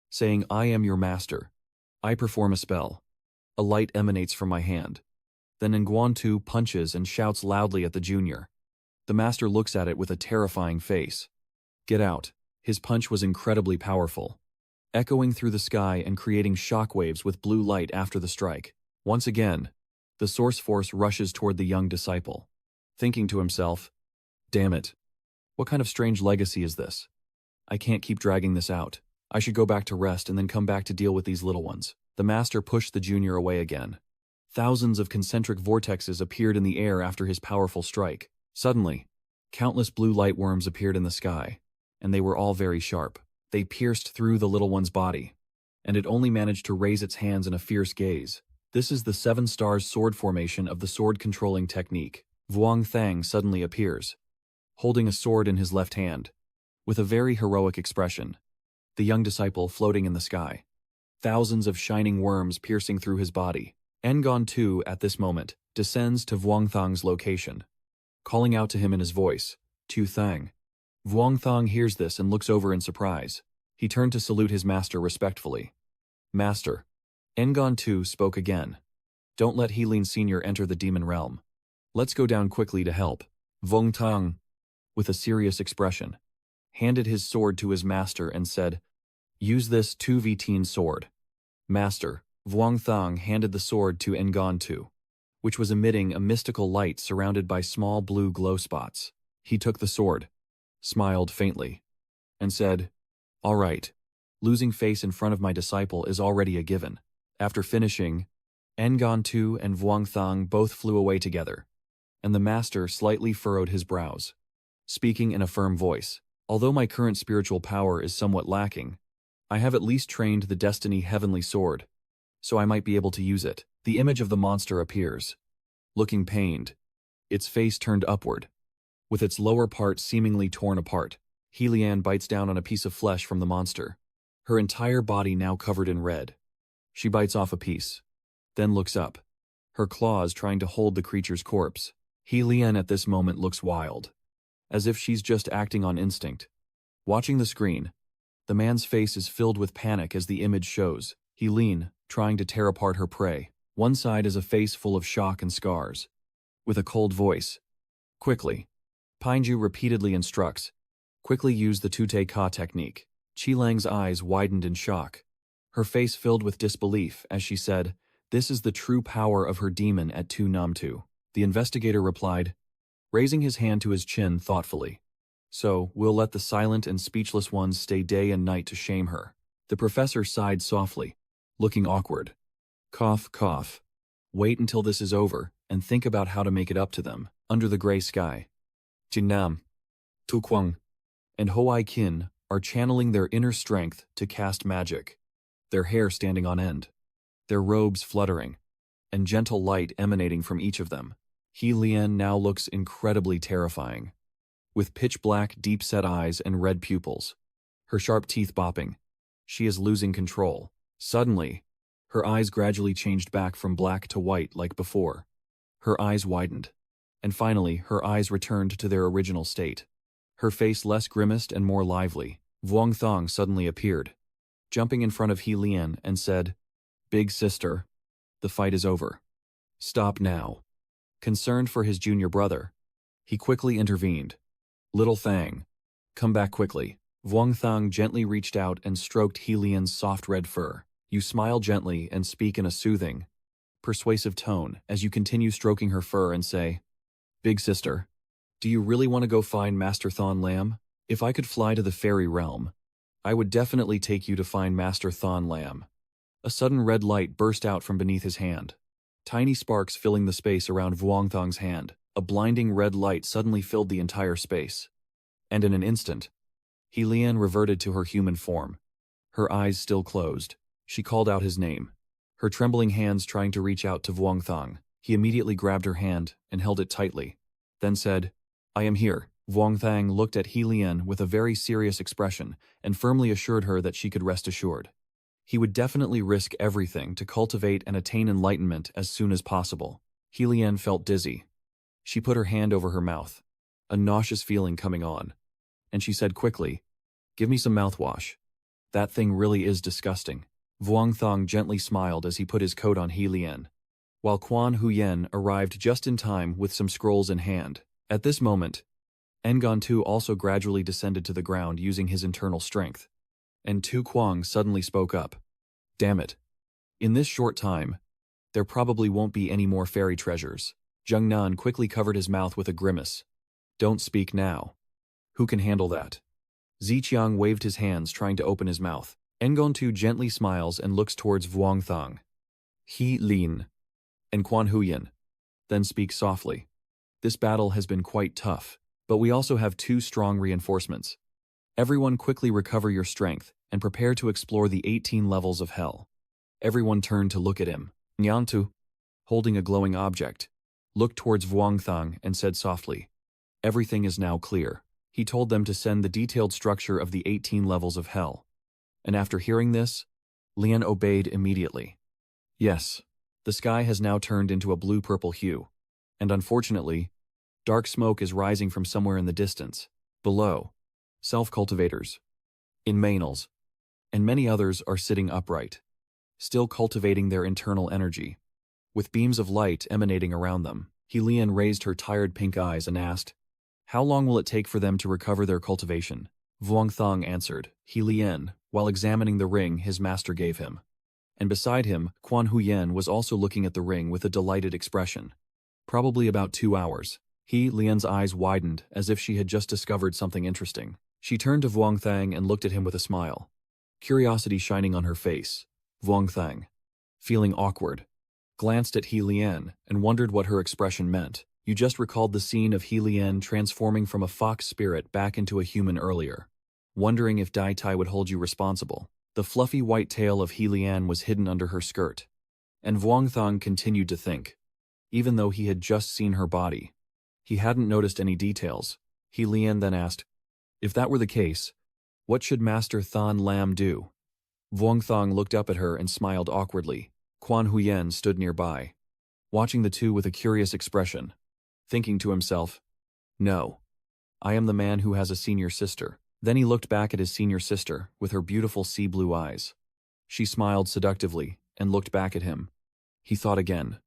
saying, I am your master. I perform a spell. A light emanates from my hand. Then Engwan Tu punches and shouts loudly at the junior. The master looks at it with a terrifying face. Get out. His punch was incredibly powerful, echoing through the sky and creating shockwaves with blue light after the strike. Once again, the source force rushes toward the young disciple, thinking to himself, damn it. What kind of strange legacy is this? I can't keep dragging this out. I should go back to rest and then come back to deal with these little ones. The master pushed the junior away again. Thousands of concentric vortexes appeared in the air after his powerful strike. Suddenly, countless blue light worms appeared in the sky, and they were all very sharp. They pierced through the little one's body, and it only managed to raise its hands in a fierce gaze. This is the 7 stars sword formation of the sword controlling technique. Vuong Thang suddenly appears, holding a sword in his left hand, with a very heroic expression, the young disciple floating in the sky. Thousands of shining worms piercing through his body. Ngon Tu, at this moment, descends to Vuong Thang's location, calling out to him in his voice, Tu Thang. Vuong Thang hears this and looks over in surprise. He turned to salute his master respectfully. Master. Ngon Tu spoke again. Don't let Helin Sr. enter the demon realm. Let's go down quickly to help. Vuong Thang, with a serious expression, handed his sword to his master and said, Use this 2v-teen sword. Master. Vuong Thang handed the sword to Ngon Tu, which was emitting a mystical light surrounded by small blue glow spots. He took the sword, smiled faintly, and said, All right. Losing face in front of my disciple is already a given. After finishing, Ngon Tu and Vuong Thang both flew away together, and the master slightly furrowed his brows, speaking in a firm voice. Although my current spiritual power is somewhat lacking, I have at least trained the Destiny Heavenly Sword, so I might be able to use it. The image of the monster appears, looking pained, its face turned upward, with its lower part seemingly torn apart. Helian bites down on a piece of flesh from the monster, her entire body now covered in red. She bites off a piece, then looks up, her claws trying to hold the creature's corpse. Helian at this moment looks wild, as if she's just acting on instinct. Watching the screen, the man's face is filled with panic as the image shows. Helin, trying to tear apart her prey. One side is a face full of shock and scars. With a cold voice. Quickly. Painju repeatedly instructs. Quickly use the Tute Ka technique. Qilang's eyes widened in shock, her face filled with disbelief as she said, This is the true power of her demon at Tu Nam Tu. The investigator replied, raising his hand to his chin thoughtfully. So, we'll let the silent and speechless ones stay day and night to shame her. The professor sighed softly, looking awkward. Cough, cough. Wait until this is over, and think about how to make it up to them. Under the gray sky, Jinnam, Tu Kwang, and Hoai Kin are channeling their inner strength to cast magic, their hair standing on end, their robes fluttering, and gentle light emanating from each of them. He Lian now looks incredibly terrifying, with pitch-black, deep-set eyes and red pupils, her sharp teeth bopping. She is losing control. Suddenly, her eyes gradually changed back from black to white like before. Her eyes widened, and finally her eyes returned to their original state. Her face less grimaced and more lively. Vuong Thang suddenly appeared, jumping in front of He Lian and said, Big sister, the fight is over. Stop now. Concerned for his junior brother, he quickly intervened. Little Thang, come back quickly. Vuong Thang gently reached out and stroked He Lian's soft red fur. You smile gently and speak in a soothing, persuasive tone as you continue stroking her fur and say, Big sister, do you really want to go find Master Thon Lam? If I could fly to the fairy realm, I would definitely take you to find Master Thon Lam. A sudden red light burst out from beneath his hand, tiny sparks filling the space around Vuong Thang's hand. A blinding red light suddenly filled the entire space, and in an instant, He Lian reverted to her human form. Her eyes still closed, she called out his name, her trembling hands trying to reach out to Vuong Thang. He immediately grabbed her hand and held it tightly, then said, I am here. Vuong Thang looked at He Lian with a very serious expression and firmly assured her that she could rest assured. He would definitely risk everything to cultivate and attain enlightenment as soon as possible. He Lian felt dizzy. She put her hand over her mouth, a nauseous feeling coming on, and she said quickly, Give me some mouthwash. That thing really is disgusting. Vuong Thang gently smiled as he put his coat on He Lian, while Quan Huyen arrived just in time with some scrolls in hand. At this moment, Ngon Tu also gradually descended to the ground using his internal strength, and Tu Kwang suddenly spoke up. Damn it. In this short time, there probably won't be any more fairy treasures. Zheng Nan quickly covered his mouth with a grimace. Don't speak now. Who can handle that? Ziqiang waved his hands trying to open his mouth. Ngon Tu gently smiles and looks towards Vuong Thang. He Lin and Quan Huyen then speak softly. This battle has been quite tough, but we also have 2 strong reinforcements. Everyone quickly recover your strength and prepare to explore the 18 levels of hell. Everyone turned to look at him. Nyantu, holding a glowing object, looked towards Vuongthang and said softly, "Everything is now clear." He told them to send the detailed structure of the 18 levels of hell. And after hearing this, Lian obeyed immediately. Yes, the sky has now turned into a blue-purple hue, and unfortunately, dark smoke is rising from somewhere in the distance. Below, self-cultivators, inmainals, and many others are sitting upright, still cultivating their internal energy. With beams of light emanating around them, Lian raised her tired pink eyes and asked, "How long will it take for them to recover their cultivation?" Vuongthang answered, Lian, while examining the ring his master gave him. And beside him, Quan Huyen was also looking at the ring with a delighted expression. Probably about 2 hours. Lian's eyes widened as if she had just discovered something interesting. She turned to Vuongthang and looked at him with a smile, curiosity shining on her face. Vuongthang, feeling awkward, glanced at Lian and wondered what her expression meant. You just recalled the scene of Lian transforming from a fox spirit back into a human earlier, wondering if Dai Tai would hold you responsible. The fluffy white tail of Lian was hidden under her skirt, and Vuongthang continued to think. Even though he had just seen her body, he hadn't noticed any details. Lian then asked, "If that were the case, what should Master Than Lam do?" Vuongthang looked up at her and smiled awkwardly. Quan Huyen stood nearby, watching the two with a curious expression, thinking to himself, "No, I am the man who has a senior sister." Then he looked back at his senior sister with her beautiful sea blue eyes. She smiled seductively and looked back at him. He thought again,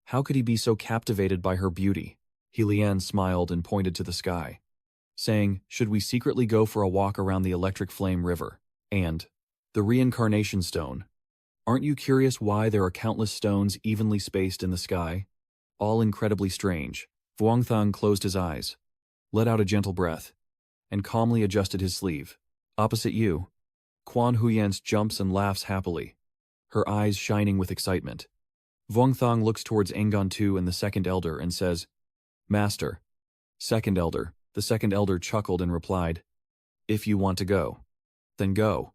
how could he be so captivated by her beauty? Lian smiled and pointed to the sky, saying, "Should we secretly go for a walk around the electric flame river? And the reincarnation stone. Aren't you curious why there are countless stones evenly spaced in the sky? All incredibly strange." Vuongthang closed his eyes, let out a gentle breath, and calmly adjusted his sleeve. Opposite you, Quan Huyen jumps and laughs happily, her eyes shining with excitement. Vuongthang looks towards Engon Tu and the second elder and says, "Master." "Second elder." The second elder chuckled and replied, "If you want to go, then go.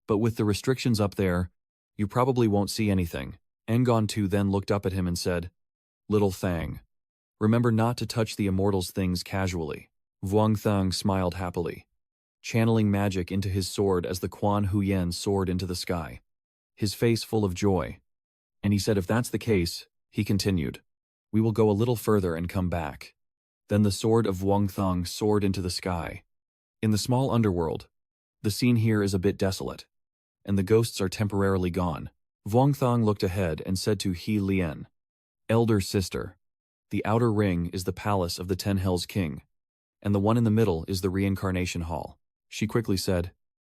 But with the restrictions up there, you probably won't see anything." Engon Tu then looked up at him and said, "Little Thang, remember not to touch the immortals' things casually." Vuongthang smiled happily, channeling magic into his sword as the Quan Huyen soared into the sky, his face full of joy. And he said, "If that's the case," he continued, "we will go a little further and come back." Then the sword of Vuongthang soared into the sky. In the small underworld, the scene here is a bit desolate, and the ghosts are temporarily gone. Vuongthang looked ahead and said to Lian, "Elder sister, the outer ring is the palace of the Ten Hells King, and the one in the middle is the reincarnation hall." She quickly said,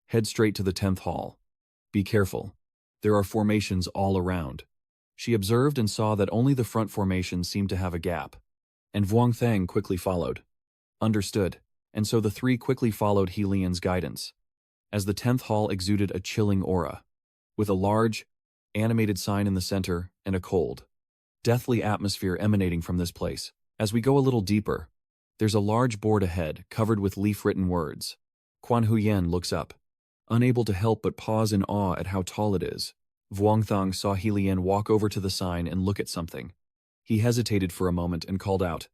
"Head straight to the 10th hall. Be careful. There are formations all around." She observed and saw that only the front formation seemed to have a gap, and Vuongthang quickly followed. Understood, and so the three quickly followed Lian's guidance, as the 10th hall exuded a chilling aura, with a large, animated sign in the center and a cold, deathly atmosphere emanating from this place. As we go a little deeper, there's a large board ahead covered with leaf-written words. Quan Huyen looks up, unable to help but pause in awe at how tall it is. Vuongthang saw Lian walk over to the sign and look at something. He hesitated for a moment and called out,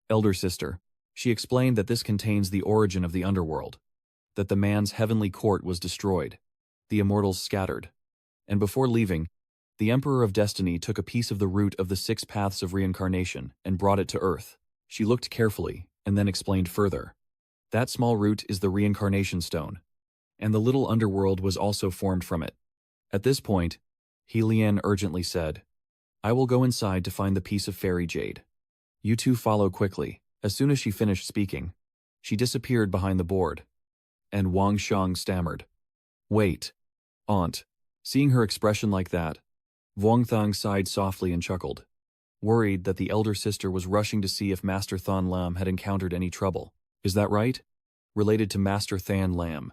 "Elder sister." She explained that this contains the origin of the underworld, that the man's heavenly court was destroyed, the immortals scattered, and before leaving, the Emperor of Destiny took a piece of the root of the 6 paths of reincarnation and brought it to Earth. She looked carefully and then explained further. That small root is the reincarnation stone, and the little underworld was also formed from it. At this point, Lian urgently said, "I will go inside to find the piece of fairy jade. You two follow quickly." As soon as she finished speaking, she disappeared behind the board, and Wang Shang stammered, "Wait, aunt." Seeing her expression like that, Vuongthang sighed softly and chuckled, worried that the elder sister was rushing to see if Master Than Lam had encountered any trouble. Is that right? Related to Master Than Lam,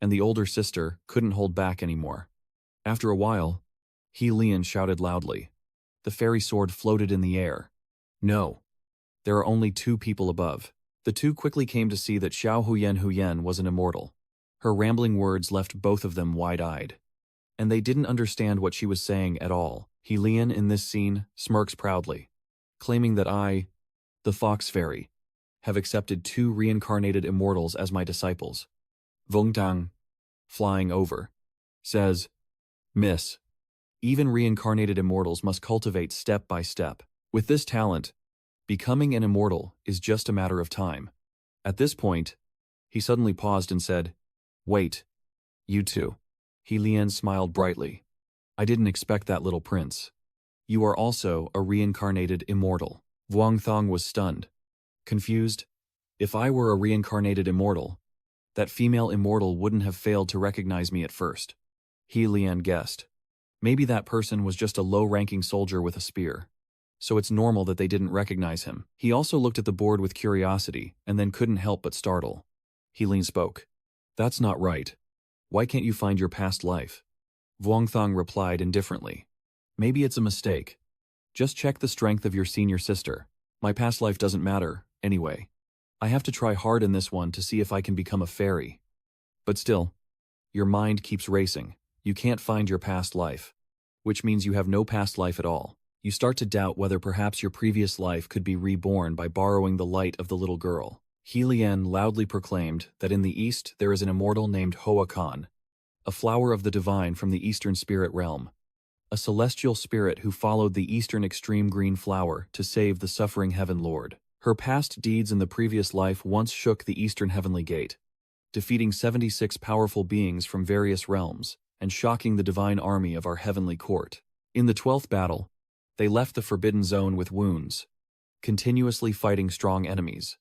and the older sister couldn't hold back anymore. After a while, Lian shouted loudly. The fairy sword floated in the air. "No. There are only 2 people above." The two quickly came to see that Xiao Huyen was an immortal. Her rambling words left both of them wide-eyed, and they didn't understand what she was saying at all. He Lian in this scene smirks proudly, claiming that I, the Fox Fairy, have accepted 2 reincarnated immortals as my disciples. Vung Tang, flying over, says, Miss, even reincarnated immortals must cultivate step by step. With this talent, becoming an immortal is just a matter of time. At this point, he suddenly paused and said, Wait, you two. He Lian smiled brightly. I didn't expect that, little prince. You are also a reincarnated immortal. Vuong Thong was stunned, confused. If I were a reincarnated immortal, that female immortal wouldn't have failed to recognize me at first. He Lian guessed. Maybe that person was just a low-ranking soldier with a spear, so it's normal that they didn't recognize him. He also looked at the board with curiosity and then couldn't help but startle. He Lian spoke. That's not right. Why can't you find your past life? Vuong Thong replied indifferently. Maybe it's a mistake. Just check the strength of your senior sister. My past life doesn't matter, anyway. I have to try hard in this one to see if I can become a fairy. But still, your mind keeps racing. You can't find your past life, which means you have no past life at all. You start to doubt whether perhaps your previous life could be reborn by borrowing the light of the little girl. He Lian loudly proclaimed that in the east there is an immortal named Hoa Khan, a flower of the divine from the eastern spirit realm, a celestial spirit who followed the eastern extreme green flower to save the suffering heaven lord. Her past deeds in the previous life once shook the eastern heavenly gate, defeating 76 powerful beings from various realms and shocking the divine army of our heavenly court. In the 12th battle, they left the forbidden zone with wounds, continuously fighting strong enemies,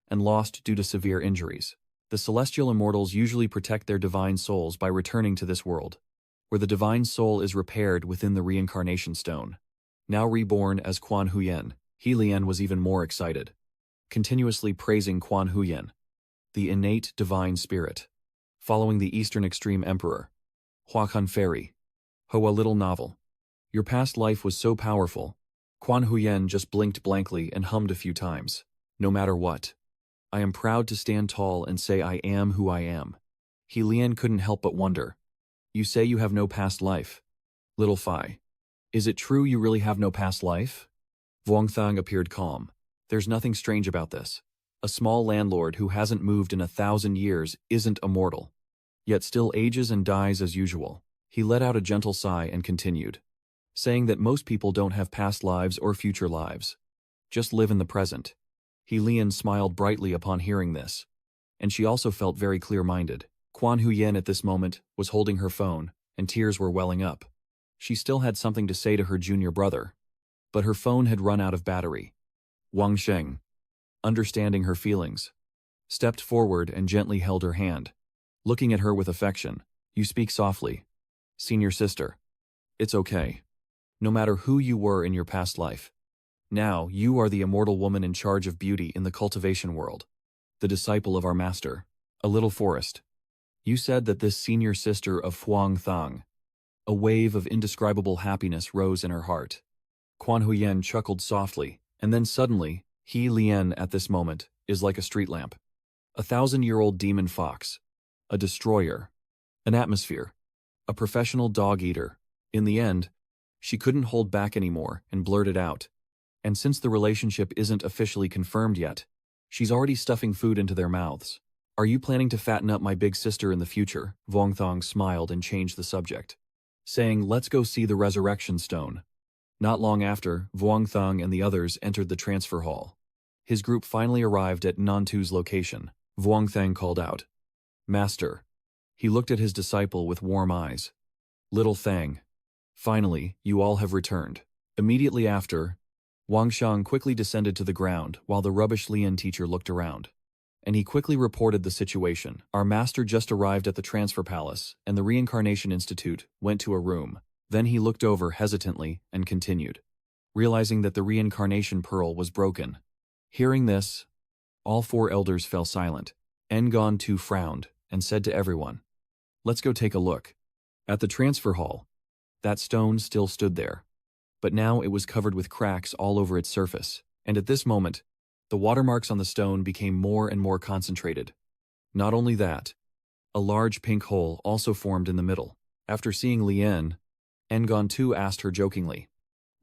and lost due to severe injuries. The celestial immortals usually protect their divine souls by returning to this world, where the divine soul is repaired within the reincarnation stone. Now reborn as Quan Huyen, He Lian was even more excited, continuously praising Quan Huyen, the innate divine spirit, following the Eastern Extreme Emperor. Hua Kun Fairy. Hoa little novel. Your past life was so powerful. Quan Huyen just blinked blankly and hummed a few times. No matter what, I am proud to stand tall and say I am who I am. He Lian couldn't help but wonder. You say you have no past life. Little Phi. Is it true you really have no past life? Vuong Thang appeared calm. There's nothing strange about this. A small landlord who hasn't moved in 1,000 years isn't immortal, yet still ages and dies as usual. He let out a gentle sigh and continued, saying that most people don't have past lives or future lives, just live in the present. He Lian smiled brightly upon hearing this, and she also felt very clear-minded. Quan Huyen at this moment was holding her phone, and tears were welling up. She still had something to say to her junior brother, but her phone had run out of battery. Wang Sheng, understanding her feelings, stepped forward and gently held her hand, looking at her with affection. You speak softly. Senior sister. It's okay. No matter who you were in your past life, now you are the immortal woman in charge of beauty in the cultivation world, the disciple of our master. A little forest. You said that this senior sister of Huang Thang. A wave of indescribable happiness rose in her heart. Quan Huyen chuckled softly, and then suddenly, He Lian at this moment is like a street lamp. 1,000-year-old demon fox. A destroyer. An atmosphere. A professional dog-eater. In the end, she couldn't hold back anymore and blurted out. And since the relationship isn't officially confirmed yet, she's already stuffing food into their mouths. Are you planning to fatten up my big sister in the future? Vuong Thong smiled and changed the subject, saying, let's go see the resurrection stone. Not long after, Vuong Thong and the others entered the transfer hall. His group finally arrived at Nantu's location. Vuong Thang called out, Master. He looked at his disciple with warm eyes. Little Thang. Finally, you all have returned. Immediately after, Wang Shang quickly descended to the ground while the rubbish Lian teacher looked around. And he quickly reported the situation. Our master just arrived at the transfer palace, and the Reincarnation Institute went to a room. Then he looked over hesitantly and continued, realizing that the reincarnation pearl was broken. Hearing this, all 4 elders fell silent. Ngon Tu frowned and said to everyone, let's go take a look. At the transfer hall, that stone still stood there, but now it was covered with cracks all over its surface, and at this moment, the watermarks on the stone became more and more concentrated. Not only that, a large pink hole also formed in the middle. After seeing Lian, Ngon Tu asked her jokingly,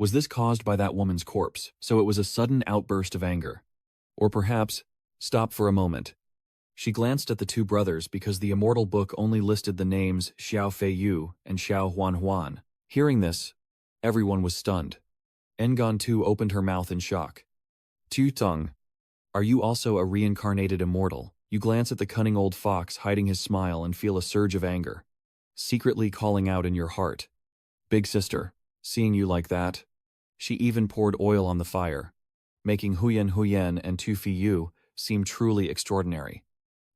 Was this caused by that woman's corpse, so it was a sudden outburst of anger? Or perhaps, stop for a moment. She glanced at the two brothers because the immortal book only listed the names Xiao Feiyu and Xiao Huan. Hearing this, everyone was stunned. Engon too opened her mouth in shock. Tu Tung, are you also a reincarnated immortal? You glance at the cunning old fox hiding his smile and feel a surge of anger, secretly calling out in your heart. Big sister, seeing you like that. She even poured oil on the fire, making Huyen and Tu Fiyu seem truly extraordinary,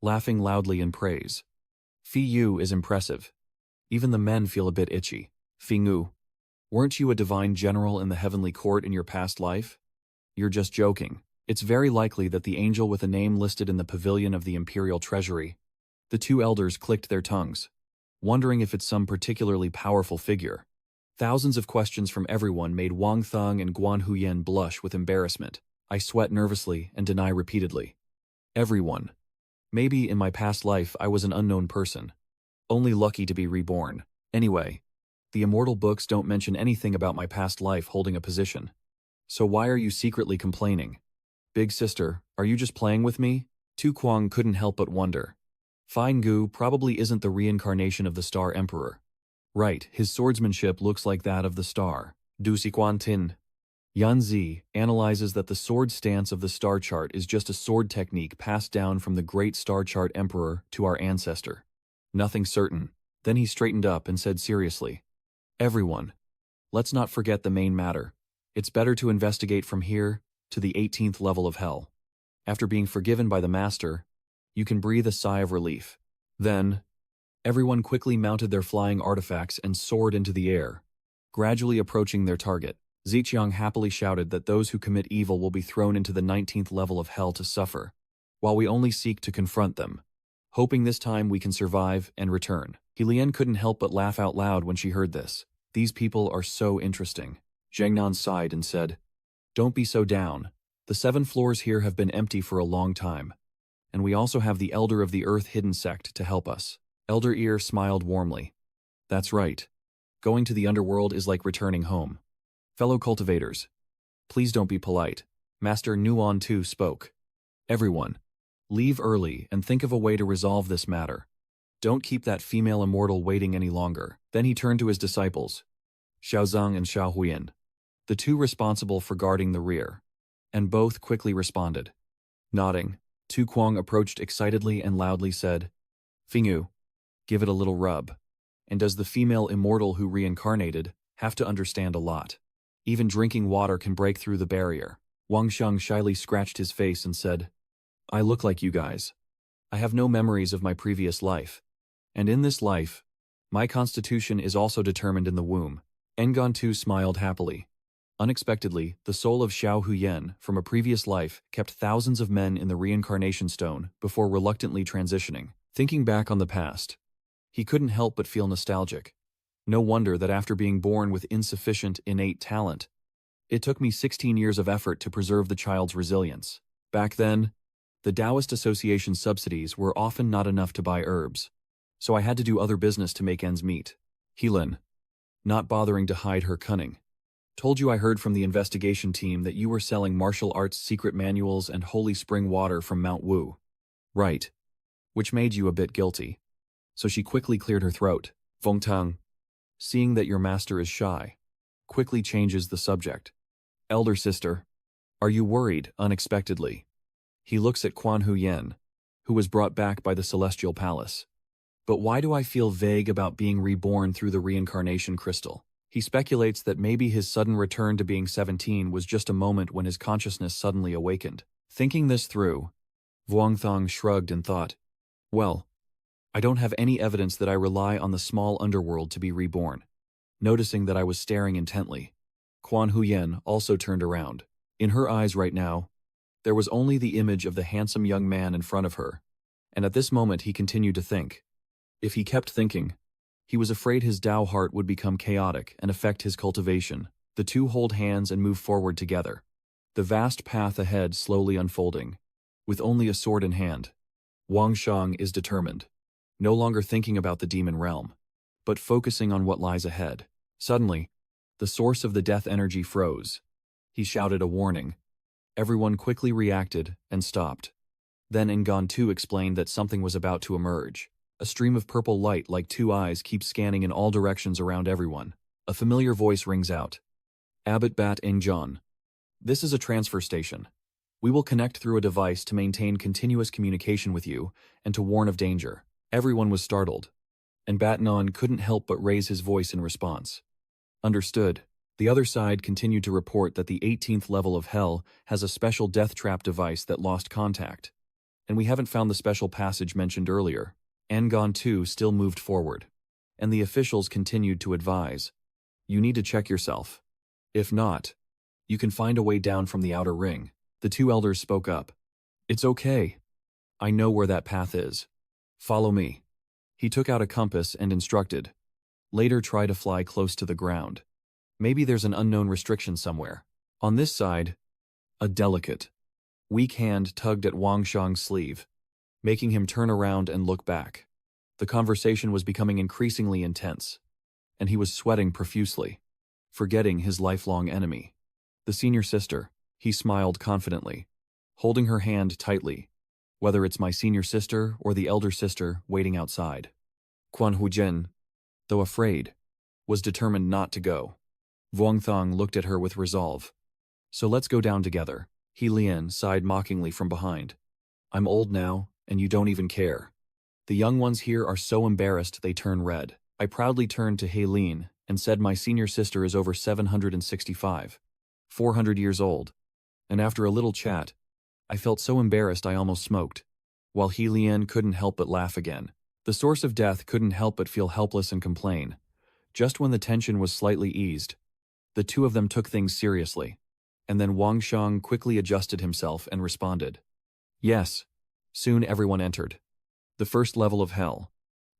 laughing loudly in praise. Fiyu is impressive. Even the men feel a bit itchy. Fingu, weren't you a divine general in the heavenly court in your past life? You're just joking. It's very likely that the angel with a name listed in the pavilion of the imperial treasury. The two elders clicked their tongues, wondering if it's some particularly powerful figure. Thousands of questions from everyone made Wang Thung and Guan Huyen blush with embarrassment. I sweat nervously and deny repeatedly. Everyone. Maybe in my past life I was an unknown person. Only lucky to be reborn. Anyway, the immortal books don't mention anything about my past life holding a position. So why are you secretly complaining? Big sister, are you just playing with me? Tu Kuang couldn't help but wonder. Fine Gu probably isn't the reincarnation of the Star Emperor. Right, his swordsmanship looks like that of the star. Du Siquan Tin. Yan Zi analyzes that the sword stance of the star chart is just a sword technique passed down from the great star chart emperor to our ancestor. Nothing certain. Then he straightened up and said seriously, everyone, let's not forget the main matter. It's better to investigate from here to the 18th level of hell. After being forgiven by the master, you can breathe a sigh of relief. Then, everyone quickly mounted their flying artifacts and soared into the air, gradually approaching their target. Ziqiang happily shouted that those who commit evil will be thrown into the 19th level of hell to suffer, while we only seek to confront them, hoping this time we can survive and return. Helian couldn't help but laugh out loud when she heard this. These people are so interesting. Zhengnan sighed and said, don't be so down. The 7 floors here have been empty for a long time, and we also have the Elder of the Earth Hidden Sect to help us. Elder Ear smiled warmly. That's right. Going to the underworld is like returning home. Fellow cultivators, please don't be polite. Master Nuan too spoke. Everyone, leave early and think of a way to resolve this matter. Don't keep that female immortal waiting any longer. Then he turned to his disciples, Xiaozhang and Xiaohuyan, the two responsible for guarding the rear, and both quickly responded. Nodding, Tu Kuang approached excitedly and loudly said, Fingu, give it a little rub. And does the female immortal who reincarnated have to understand a lot? Even drinking water can break through the barrier. Wang Sheng shyly scratched his face and said, I look like you guys. I have no memories of my previous life. And in this life, my constitution is also determined in the womb. Engon too smiled happily. Unexpectedly, the soul of Xiao Huyen from a previous life kept thousands of men in the reincarnation stone before reluctantly transitioning. Thinking back on the past, he couldn't help but feel nostalgic. No wonder that after being born with insufficient innate talent, it took me 16 years of effort to preserve the child's resilience. Back then, the Taoist Association subsidies were often not enough to buy herbs, so I had to do other business to make ends meet. Helan, not bothering to hide her cunning, told you I heard from the investigation team that you were selling martial arts secret manuals and holy spring water from Mount Wu. Right. Which made you a bit guilty. So she quickly cleared her throat. Feng Tang, seeing that your master is shy, quickly changes the subject. Elder sister, are you worried unexpectedly? He looks at Quan Huyen, who was brought back by the Celestial Palace. But why do I feel vague about being reborn through the reincarnation crystal? He speculates that maybe his sudden return to being 17 was just a moment when his consciousness suddenly awakened. Thinking this through, Vuong Thong shrugged and thought, well, I don't have any evidence that I rely on the small underworld to be reborn. Noticing that I was staring intently, Quan Huyen also turned around. In her eyes right now, there was only the image of the handsome young man in front of her, and at this moment he continued to think. If he kept thinking, he was afraid his Tao heart would become chaotic and affect his cultivation. The two hold hands and move forward together, the vast path ahead slowly unfolding. With only a sword in hand, Wang Shang is determined, no longer thinking about the demon realm, but focusing on what lies ahead. Suddenly, The source of the death energy froze. He shouted a warning. Everyone quickly reacted and stopped. Then Ngan 2 explained that something was about to emerge. A stream of purple light like two eyes keeps scanning in all directions around everyone. A familiar voice rings out. Abbot Bat Ingjon. This is a transfer station. We will connect through a device to maintain continuous communication with you and to warn of danger. Everyone was startled, and Batnon couldn't help but raise his voice in response. Understood. The other side continued to report that the 18th level of Hell has a special death trap device that lost contact. And we haven't found the special passage mentioned earlier. Ngan 2 still moved forward. And the officials continued to advise. You need to check yourself. If not, you can find a way down from the outer ring. The two elders spoke up. It's okay. I know where that path is. Follow me. He took out a compass and instructed. Later try to fly close to the ground. Maybe there's an unknown restriction somewhere. On this side, a delicate, weak hand tugged at Wang Shang's sleeve, making him turn around and look back. The conversation was becoming increasingly intense, and he was sweating profusely, forgetting his lifelong enemy. The senior sister, he smiled confidently, holding her hand tightly, whether it's my senior sister or the elder sister waiting outside. Quan Hujin, though afraid, was determined not to go. Vuong Thong looked at her with resolve. So let's go down together. He Lian sighed mockingly from behind. I'm old now, and you don't even care. The young ones here are so embarrassed they turn red. I proudly turned to He Lin and said my senior sister is over 765, 400 years old. And after a little chat, I felt so embarrassed I almost smoked. While He Lian couldn't help but laugh again. The source of death couldn't help but feel helpless and complain. Just when the tension was slightly eased, the two of them took things seriously. And then Wang Shang quickly adjusted himself and responded. Yes. Soon everyone entered. The first level of Hell,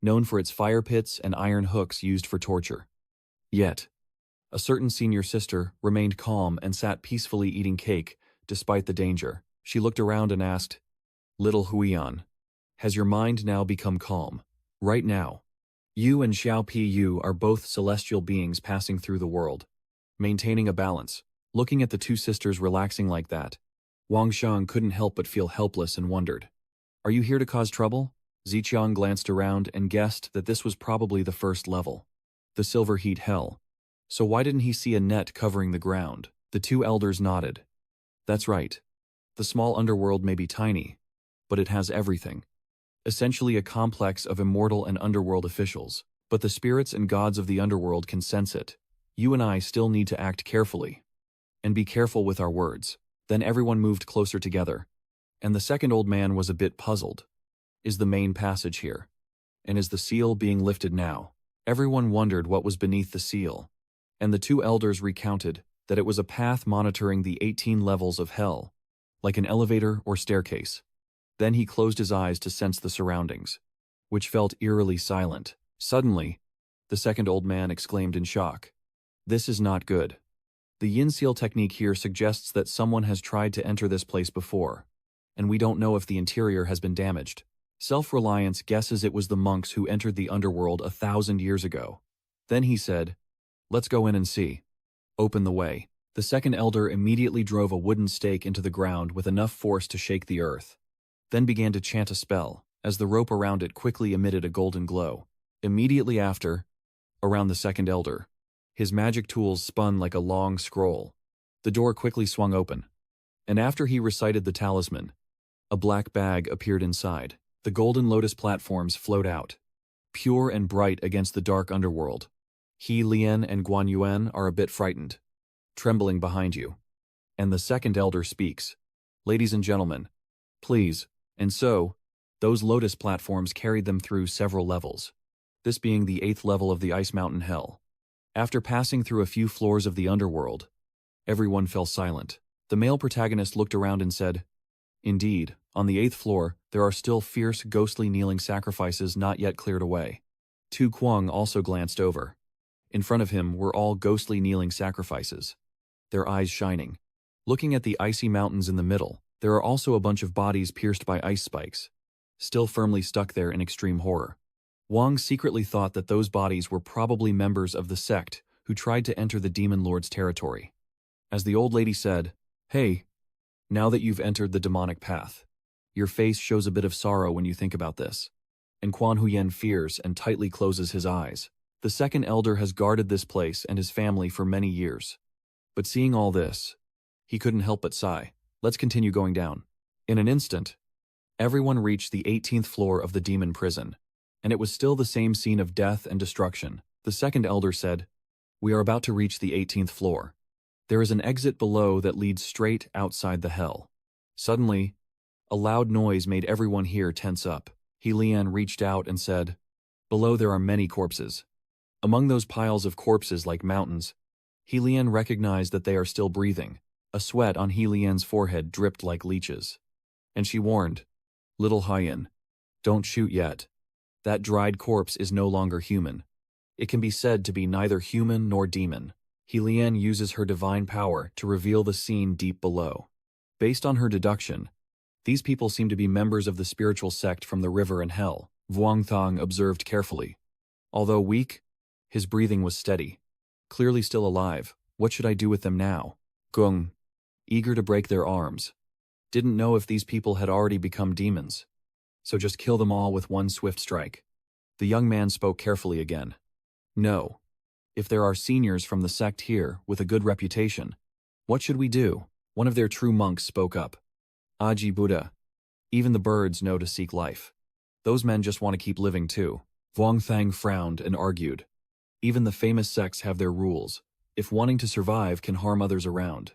known for its fire pits and iron hooks used for torture. Yet, a certain senior sister remained calm and sat peacefully eating cake, despite the danger. She looked around and asked, Little Huiyan, has your mind now become calm? Right now. You and Xiao Pi Yu are both celestial beings passing through the world, maintaining a balance. Looking at the two sisters relaxing like that, Wang Shang couldn't help but feel helpless and wondered. Are you here to cause trouble? Ziqiang glanced around and guessed that this was probably the first level, the Silver Heat Hell. So why didn't he see a net covering the ground? The two elders nodded. That's right. The small underworld may be tiny, but it has everything. Essentially a complex of immortal and underworld officials. But the spirits and gods of the underworld can sense it. You and I still need to act carefully. And be careful with our words. Then everyone moved closer together. And the second old man was a bit puzzled. Is the main passage here? And is the seal being lifted now? Everyone wondered what was beneath the seal. And the two elders recounted that it was a path monitoring the 18 levels of Hell, like an elevator or staircase. Then he closed his eyes to sense the surroundings, which felt eerily silent. Suddenly, the second old man exclaimed in shock. This is not good. The yin seal technique here suggests that someone has tried to enter this place before, and we don't know if the interior has been damaged. Self-reliance guesses it was the monks who entered the underworld 1,000 years ago. Then he said, let's go in and see. Open the way. The second elder immediately drove a wooden stake into the ground with enough force to shake the earth, then began to chant a spell, as the rope around it quickly emitted a golden glow. Immediately after, around the second elder, his magic tools spun like a long scroll. The door quickly swung open, and after he recited the talisman, a black bag appeared inside. The golden lotus platforms flowed out, pure and bright against the dark underworld. He Lian and Guan Yuan are a bit frightened, trembling behind you. And the second elder speaks. Ladies and gentlemen, please. And so, those lotus platforms carried them through several levels, this being the 8th level of the Ice Mountain Hell. After passing through a few floors of the underworld, everyone fell silent. The male protagonist looked around and said, Indeed, on the 8th floor, there are still fierce, ghostly kneeling sacrifices not yet cleared away. Tu Kuang also glanced over. In front of him were all ghostly kneeling sacrifices, their eyes shining. Looking at the icy mountains in the middle, there are also a bunch of bodies pierced by ice spikes, still firmly stuck there in extreme horror. Wang secretly thought that those bodies were probably members of the sect who tried to enter the demon lord's territory. As the old lady said, "Hey, now that you've entered the demonic path, your face shows a bit of sorrow when you think about this." And Quan Huyen fears and tightly closes his eyes. The second elder has guarded this place and his family for many years. But seeing all this, he couldn't help but sigh. Let's continue going down. In an instant, everyone reached the 18th floor of the demon prison, and it was still the same scene of death and destruction. The second elder said, "We are about to reach the 18th floor. There is an exit below that leads straight outside the hell." Suddenly, a loud noise made everyone here tense up. Lian reached out and said, "Below there are many corpses." Among those piles of corpses like mountains, Lian recognized that they are still breathing. A sweat on Lian's forehead dripped like leeches. And she warned, "Little Hyen, don't shoot yet. That dried corpse is no longer human. It can be said to be neither human nor demon." Lian uses her divine power to reveal the scene deep below. Based on her deduction, these people seem to be members of the spiritual sect from the river and hell. Vuong Thong observed carefully. Although weak, his breathing was steady. Clearly still alive. What should I do with them now? Gung, eager to break their arms, didn't know if these people had already become demons. So just kill them all with one swift strike. The young man spoke carefully again. "No. If there are seniors from the sect here with a good reputation, what should we do?" One of their true monks spoke up. "Aji Buddha, even the birds know to seek life. Those men just want to keep living too." Vuong Thang frowned and argued. "Even the famous sects have their rules. If wanting to survive can harm others around,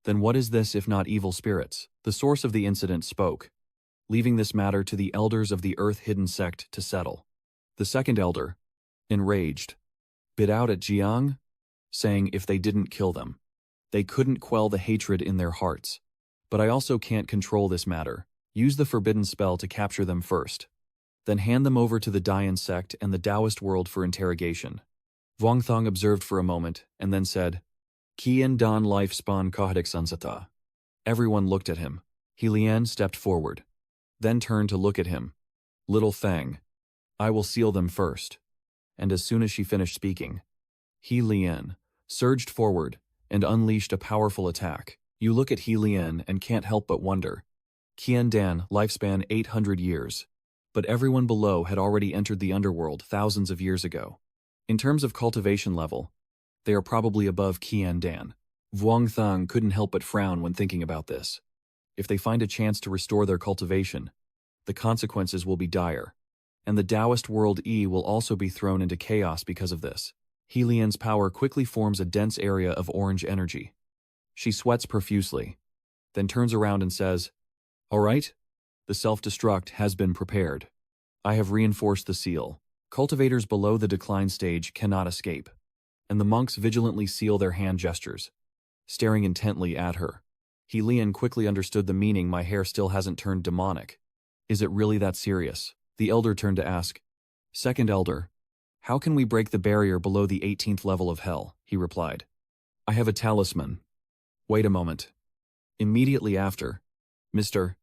then what is this if not evil spirits?" The source of the incident spoke, leaving this matter to the elders of the earth-hidden sect to settle. The second elder, enraged, bit out at Jiang, saying if they didn't kill them, they couldn't quell the hatred in their hearts. "But I also can't control this matter. Use the forbidden spell to capture them first. Then hand them over to the Dayan sect and the Taoist world for interrogation." Vuong Thong observed for a moment and then said, "Kien Dan life spawn Kohadik Sansata." Everyone looked at him. Lian stepped forward, then turned to look at him. "Little Thang, I will seal them first." And as soon as she finished speaking, Lian surged forward and unleashed a powerful attack. You look at Lian and can't help but wonder. Kien Dan, lifespan 800 years. But everyone below had already entered the underworld thousands of years ago. In terms of cultivation level, they are probably above Kien Dan. Vuong Thang couldn't help but frown when thinking about this. If they find a chance to restore their cultivation, the consequences will be dire. And the Taoist world will also be thrown into chaos because of this. Lian's power quickly forms a dense area of orange energy. She sweats profusely, then turns around and says, "All right, the self-destruct has been prepared. I have reinforced the seal. Cultivators below the decline stage cannot escape." And the monks vigilantly seal their hand gestures, staring intently at her. Lian quickly understood the meaning. "My hair still hasn't turned demonic. Is it really that serious?" The elder turned to ask, "Second elder, how can we break the barrier below the 18th level of hell?" He replied, "I have a talisman." Wait a moment. Immediately after, Mr.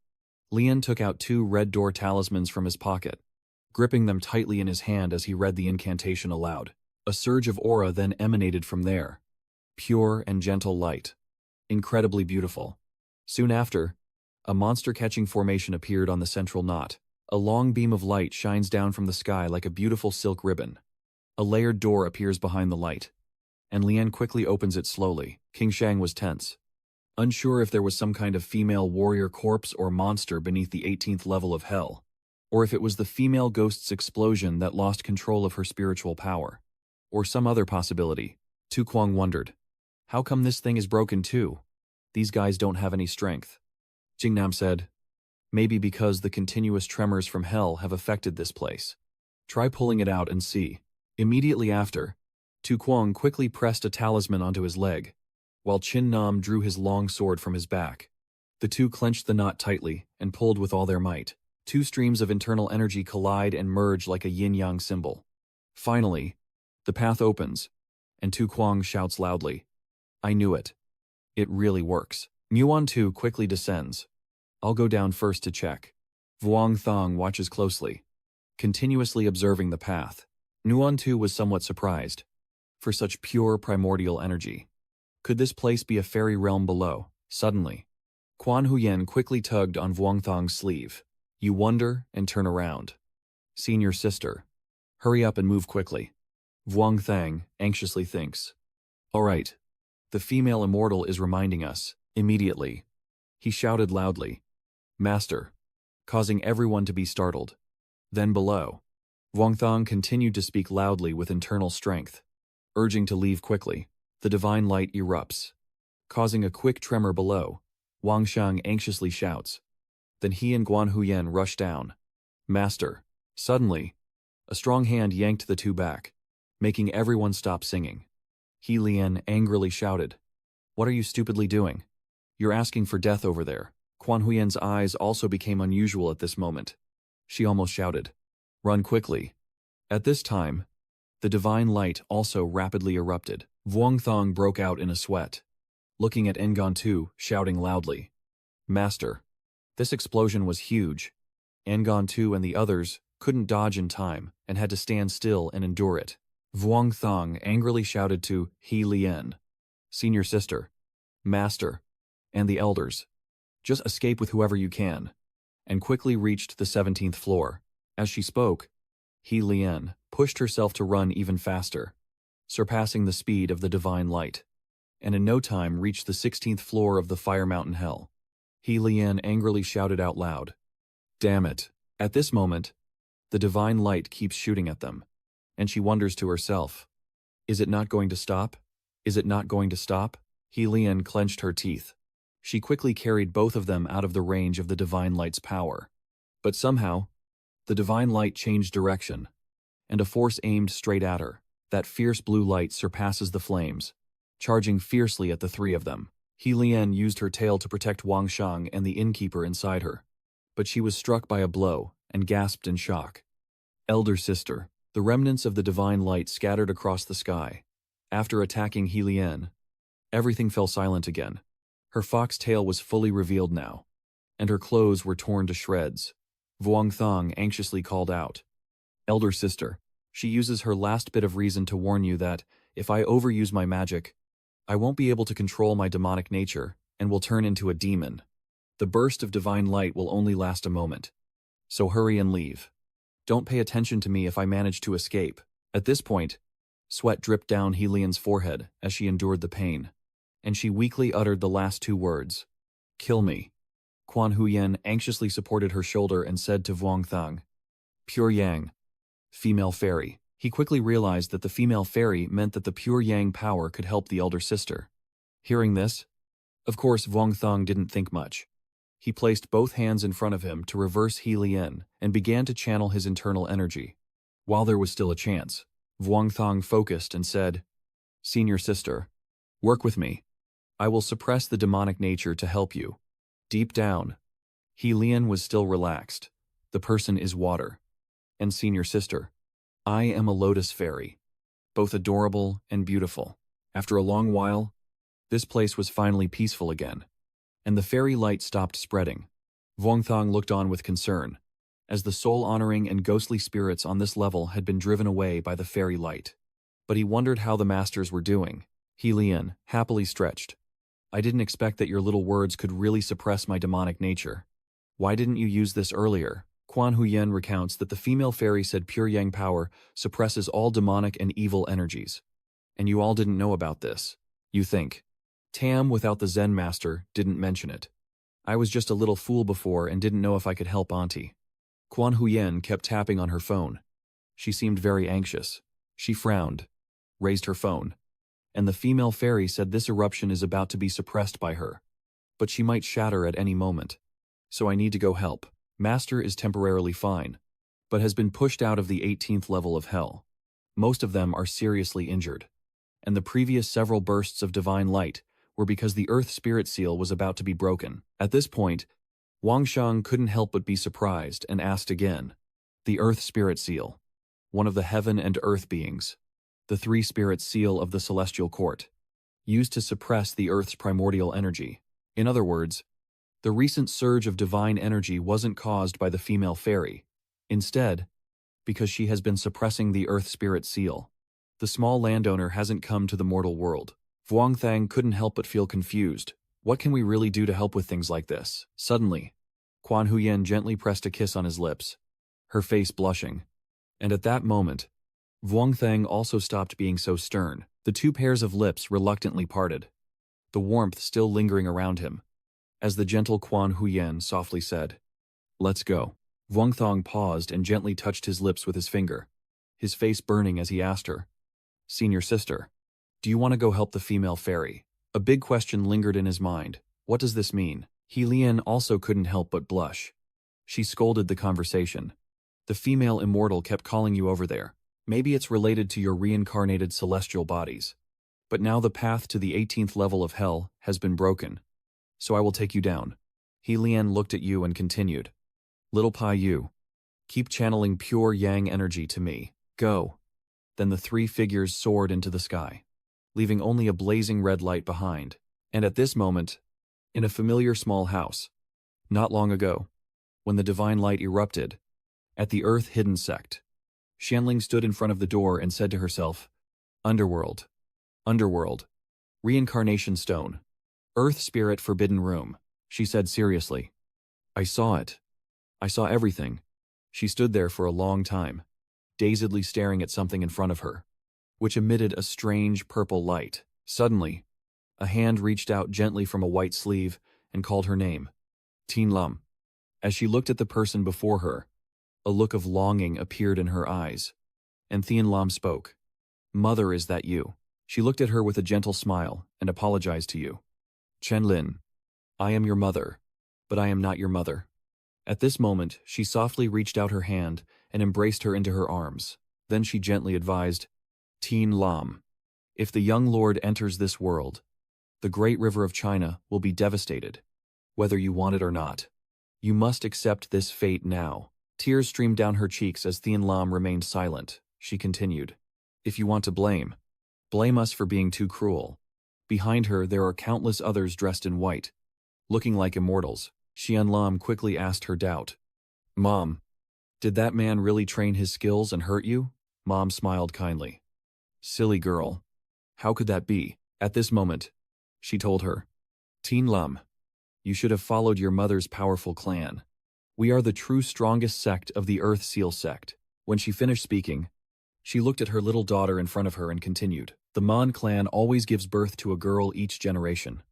Lian took out 2 red door talismans from his pocket, gripping them tightly in his hand as he read the incantation aloud. A surge of aura then emanated from there. Pure and gentle light. Incredibly beautiful. Soon after, a monster-catching formation appeared on the central knot. A long beam of light shines down from the sky like a beautiful silk ribbon. A layered door appears behind the light, and Lian quickly opens it slowly. King Shang was tense, unsure if there was some kind of female warrior corpse or monster beneath the 18th level of hell, or if it was the female ghost's explosion that lost control of her spiritual power, or some other possibility. Tu Kwang wondered, how come this thing is broken too? These guys don't have any strength. Jingnam said, maybe because the continuous tremors from hell have affected this place. Try pulling it out and see. Immediately after, Tu Kwang quickly pressed a talisman onto his leg, while Chin Nam drew his long sword from his back. The two clenched the knot tightly and pulled with all their might. 2 streams of internal energy collide and merge like a yin-yang symbol. Finally, the path opens, and Tu Kwang shouts loudly, I knew it. It really works. Muon Tu quickly descends. I'll go down first to check. Vuong Thong watches closely, continuously observing the path. Nuon Tu was somewhat surprised. for such pure primordial energy. Could this place be a fairy realm below? Suddenly, Quan Huyen quickly tugged on Vuongthong's sleeve. You wonder and turn around. Senior sister. Hurry up and move quickly. Vuongthang anxiously thinks. All right. The female immortal is reminding us. Immediately. He shouted loudly. Master. Causing everyone to be startled. Then below. Vuongthong continued to speak loudly with internal strength, urging to leave quickly. The divine light erupts, causing a quick tremor below. Wang Shang anxiously shouts. Then he and Guan Huyen rush down. Master. Suddenly, a strong hand yanked the two back, making everyone stop singing. He Lian angrily shouted. What are you stupidly doing? You're asking for death over there. Quan Huyen's eyes also became unusual at this moment. She almost shouted. Run quickly. At this time, the divine light also rapidly erupted. Vuongthong broke out in a sweat, looking at Ngan Tu, shouting loudly. Master. This explosion was huge. Ngan Tu and the others couldn't dodge in time and had to stand still and endure it. Vuongthong angrily shouted to He Lian, Senior Sister, Master, and the elders. Just escape with whoever you can, and quickly reached the 17th floor. As she spoke, He Lian pushed herself to run even faster, surpassing the speed of the divine light, and in no time reached the 16th floor of the Fire Mountain Hell. He Lian angrily shouted out loud. Damn it. At this moment, the divine light keeps shooting at them, and she wonders to herself, is it not going to stop? Is it not going to stop? He Lian clenched her teeth. She quickly carried both of them out of the range of the divine light's power. But somehow, the divine light changed direction, and a force aimed straight at her. That fierce blue light surpasses the flames, charging fiercely at the three of them. He Lian used her tail to protect Wang Shang and the innkeeper inside her, but she was struck by a blow and gasped in shock. Elder sister. The remnants of the divine light scattered across the sky. After attacking He Lian, everything fell silent again. Her fox tail was fully revealed now, and her clothes were torn to shreds. Vuongthong anxiously called out. Elder sister. She uses her last bit of reason to warn you that, if I overuse my magic, I won't be able to control my demonic nature and will turn into a demon. The burst of divine light will only last a moment. So hurry and leave. Don't pay attention to me if I manage to escape. At this point, sweat dripped down He Lian's forehead as she endured the pain, and she weakly uttered the last two words. Kill me. Quan Huyen anxiously supported her shoulder and said to Vuongthong, Pure Yang. Female fairy. He quickly realized that the female fairy meant that the pure Yang power could help the elder sister. Hearing this, of course Vuongthong didn't think much. He placed both hands in front of him to reverse He Lian and began to channel his internal energy. While there was still a chance, Vuongthong focused and said, Senior sister, work with me. I will suppress the demonic nature to help you. Deep down, He Lian was still relaxed. The person is water. And senior sister, I am a lotus fairy, both adorable and beautiful. After a long while, this place was finally peaceful again, and the fairy light stopped spreading. Vuongthong looked on with concern, as the soul-honoring and ghostly spirits on this level had been driven away by the fairy light. But he wondered how the masters were doing. He Lian happily stretched. I didn't expect that your little words could really suppress my demonic nature. Why didn't you use this earlier? Quan Huyen recounts that the female fairy said pure Yang power suppresses all demonic and evil energies. And you all didn't know about this. You think. Tam without the Zen master didn't mention it. I was just a little fool before and didn't know if I could help Auntie. Quan Huyen kept tapping on her phone. She seemed very anxious. She frowned, raised her phone, and the female fairy said this eruption is about to be suppressed by her, but she might shatter at any moment. So I need to go help. Master is temporarily fine, but has been pushed out of the 18th level of hell. Most of them are seriously injured, and the previous several bursts of divine light were because the Earth Spirit Seal was about to be broken. At this point, Wang Shang couldn't help but be surprised and asked again. The Earth Spirit Seal, one of the heaven and earth beings, the three spirit seal of the Celestial Court, used to suppress the Earth's primordial energy. In other words, the recent surge of divine energy wasn't caused by the female fairy. Instead, because she has been suppressing the Earth Spirit Seal. The small landowner hasn't come to the mortal world. Vuong Thang couldn't help but feel confused. What can we really do to help with things like this? Suddenly, Quan Huyen gently pressed a kiss on his lips, her face blushing. And at that moment, Vuong Thang also stopped being so stern. The two pairs of lips reluctantly parted, the warmth still lingering around him, as the gentle Quan Huyen softly said, "Let's go." Vuong Thang paused and gently touched his lips with his finger, his face burning as he asked her, "Senior sister, do you want to go help the female fairy?" A big question lingered in his mind. What does this mean? He Lian also couldn't help but blush. She scolded the conversation. The female immortal kept calling you over there. Maybe it's related to your reincarnated celestial bodies. But now the path to the 18th level of hell has been broken. So I will take you down. He Lian looked at you and continued. Little Pai Yu, keep channeling pure yang energy to me. Go. Then the three figures soared into the sky, leaving only a blazing red light behind. And at this moment, in a familiar small house, not long ago, when the divine light erupted, at the earth-hidden sect, Xianling stood in front of the door and said to herself, Underworld. Underworld. Reincarnation stone. Earth spirit forbidden room. She said seriously. I saw it. I saw everything. She stood there for a long time, dazedly staring at something in front of her, which emitted a strange purple light. Suddenly, a hand reached out gently from a white sleeve and called her name, Tin Lam. As she looked at the person before her, a look of longing appeared in her eyes, and Thien Lam spoke. Mother, is that you? She looked at her with a gentle smile and apologized to you. Chen Lin, I am your mother, but I am not your mother. At this moment, she softly reached out her hand and embraced her into her arms. Then she gently advised, Tin Lam, if the young lord enters this world, the great river of China will be devastated, whether you want it or not. You must accept this fate now. Tears streamed down her cheeks as Thien Lam remained silent. She continued, if you want to blame us for being too cruel. Behind her there are countless others dressed in white, looking like immortals. Xian Lam quickly asked her doubt. Mom, did that man really train his skills and hurt you? Mom smiled kindly. Silly girl. How could that be? At this moment, she told her, Tin Lam, you should have followed your mother's powerful clan. We are the true strongest sect of the Earth Seal sect. When she finished speaking, she looked at her little daughter in front of her and continued. The Man clan always gives birth to a girl each generation,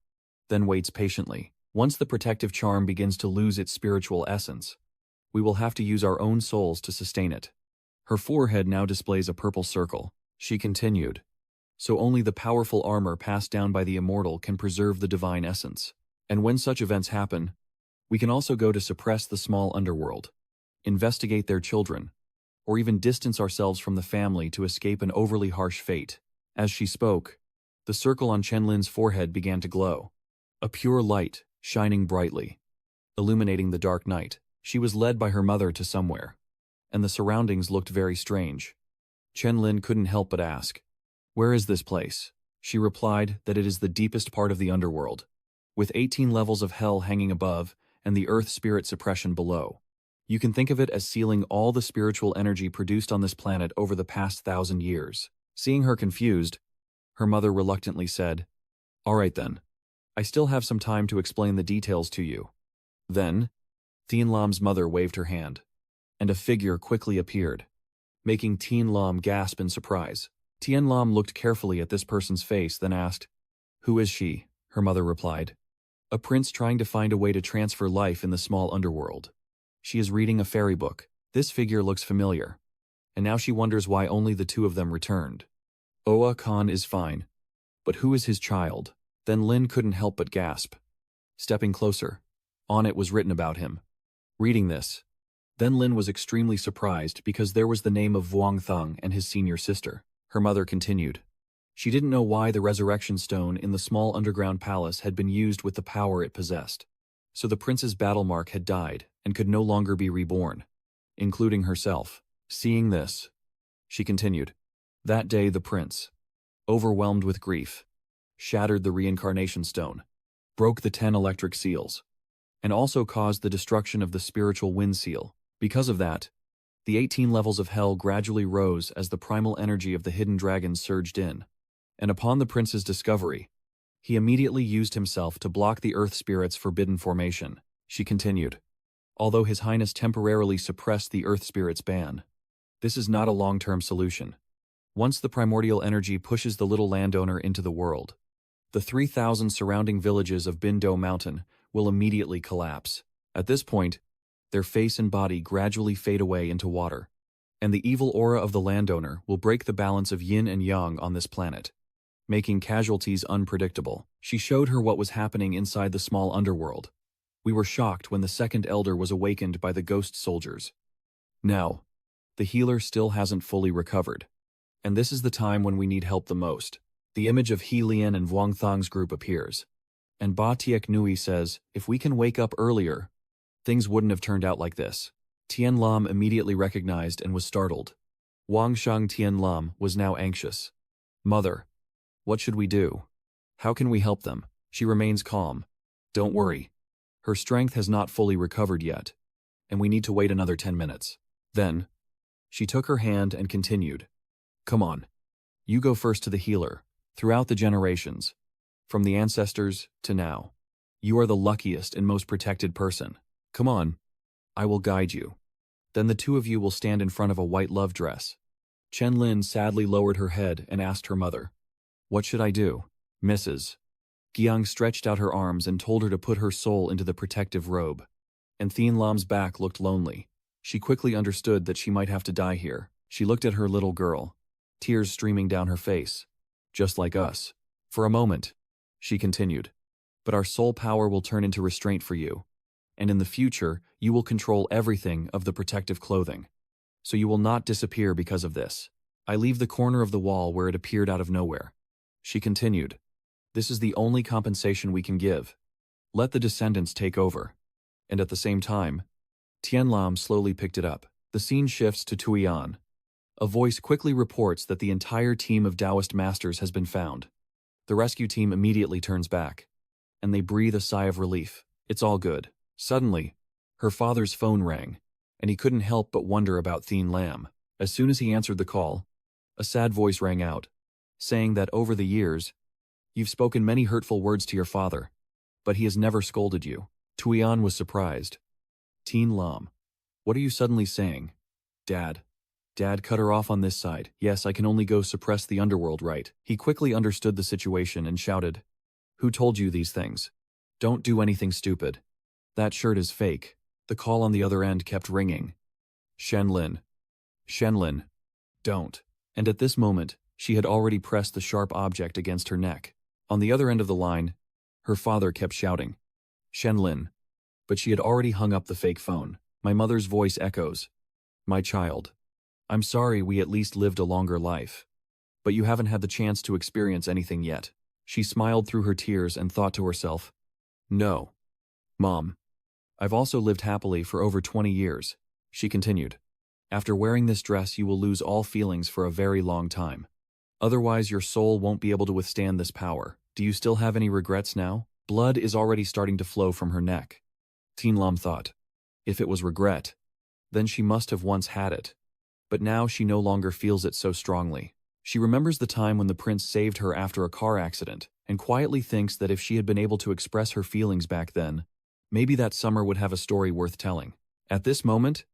then waits patiently. Once the protective charm begins to lose its spiritual essence, we will have to use our own souls to sustain it. Her forehead now displays a purple circle. She continued. So only the powerful armor passed down by the immortal can preserve the divine essence. And when such events happen, we can also go to suppress the small underworld, investigate their children, or even distance ourselves from the family to escape an overly harsh fate. As she spoke, the circle on Chen Lin's forehead began to glow, a pure light shining brightly, illuminating the dark night. She was led by her mother to somewhere, and the surroundings looked very strange. Chen Lin couldn't help but ask, where is this place? She replied that it is the deepest part of the underworld, with 18 levels of hell hanging above and the earth spirit suppression below. You can think of it as sealing all the spiritual energy produced on this planet over the past 1,000 years. Seeing her confused, her mother reluctantly said, All right then. I still have some time to explain the details to you. Then, Thien Lam's mother waved her hand, and a figure quickly appeared, making Tien Lam gasp in surprise. Tien Lam looked carefully at this person's face, then asked, Who is she? Her mother replied, A prince trying to find a way to transfer life in the small underworld. She is reading a fairy book. This figure looks familiar, and now she wonders why only the two of them returned. Oa Khan is fine, but who is his child? Then Lin couldn't help but gasp. Stepping closer, on it was written about him. Reading this, then Lin was extremely surprised because there was the name of Vuong Thang and his senior sister. Her mother continued. She didn't know why the resurrection stone in the small underground palace had been used with the power it possessed. So the prince's battle mark had died and could no longer be reborn, including herself. Seeing this, she continued. That day the prince, overwhelmed with grief, shattered the reincarnation stone, broke the 10 electric seals, and also caused the destruction of the spiritual wind seal. Because of that, The 18 levels of hell gradually rose as the primal energy of the hidden dragons surged in. And upon the prince's discovery, he immediately used himself to block the earth spirit's forbidden formation. She continued. Although His Highness temporarily suppressed the earth spirit's ban, this is not a long-term solution. Once the primordial energy pushes the little landowner into the world, the 3,000 surrounding villages of Bindo Mountain will immediately collapse. At this point, their face and body gradually fade away into water, and the evil aura of the landowner will break the balance of yin and yang on this planet, making casualties unpredictable. She showed her what was happening inside the small underworld. We were shocked when the second elder was awakened by the ghost soldiers. Now, the healer still hasn't fully recovered, and this is the time when we need help the most. The image of He Lian and Vuong Thang's group appears, and Ba Tiek Nui says, if we can wake up earlier, things wouldn't have turned out like this. Tian Lam immediately recognized and was startled. Wang Shang Tian Lam was now anxious. Mother, what should we do? How can we help them? She remains calm. Don't worry. Her strength has not fully recovered yet, and we need to wait another 10 minutes. Then, she took her hand and continued. Come on. You go first to the healer. Throughout the generations, from the ancestors to now, you are the luckiest and most protected person. Come on. I will guide you. Then the two of you will stand in front of a white love dress. Chen Lin sadly lowered her head and asked her mother, what should I do? Mrs. Giang stretched out her arms and told her to put her soul into the protective robe. And Thien Lam's back looked lonely. She quickly understood that she might have to die here. She looked at her little girl, tears streaming down her face. Just like us. For a moment, she continued. But our soul power will turn into restraint for you. And in the future, you will control everything of the protective clothing. So you will not disappear because of this. I leave the corner of the wall where it appeared out of nowhere. She continued. This is the only compensation we can give. Let the descendants take over. And at the same time, Tian Lam slowly picked it up. The scene shifts to Tuian. A voice quickly reports that the entire team of Taoist masters has been found. The rescue team immediately turns back, and they breathe a sigh of relief. It's all good. Suddenly, her father's phone rang, and he couldn't help but wonder about Thien Lam. As soon as he answered the call, a sad voice rang out, saying that over the years, you've spoken many hurtful words to your father, but he has never scolded you. Tuian was surprised. Thien Lam, what are you suddenly saying? Dad, cut her off on this side. Yes, I can only go suppress the underworld, right? He quickly understood the situation and shouted, who told you these things? Don't do anything stupid. That shirt is fake. The call on the other end kept ringing. Shenlin, don't. And at this moment, she had already pressed the sharp object against her neck. On the other end of the line, her father kept shouting, Shenlin. But she had already hung up the fake phone. My mother's voice echoes, my child. I'm sorry we at least lived a longer life. But you haven't had the chance to experience anything yet. She smiled through her tears and thought to herself, no. Mom. I've also lived happily for over 20 years, she continued. After wearing this dress you will lose all feelings for a very long time. Otherwise your soul won't be able to withstand this power. Do you still have any regrets now? Blood is already starting to flow from her neck. Thien Lam thought. If it was regret, then she must have once had it. But now she no longer feels it so strongly. She remembers the time when the prince saved her after a car accident, and quietly thinks that if she had been able to express her feelings back then, maybe that summer would have a story worth telling. At this moment,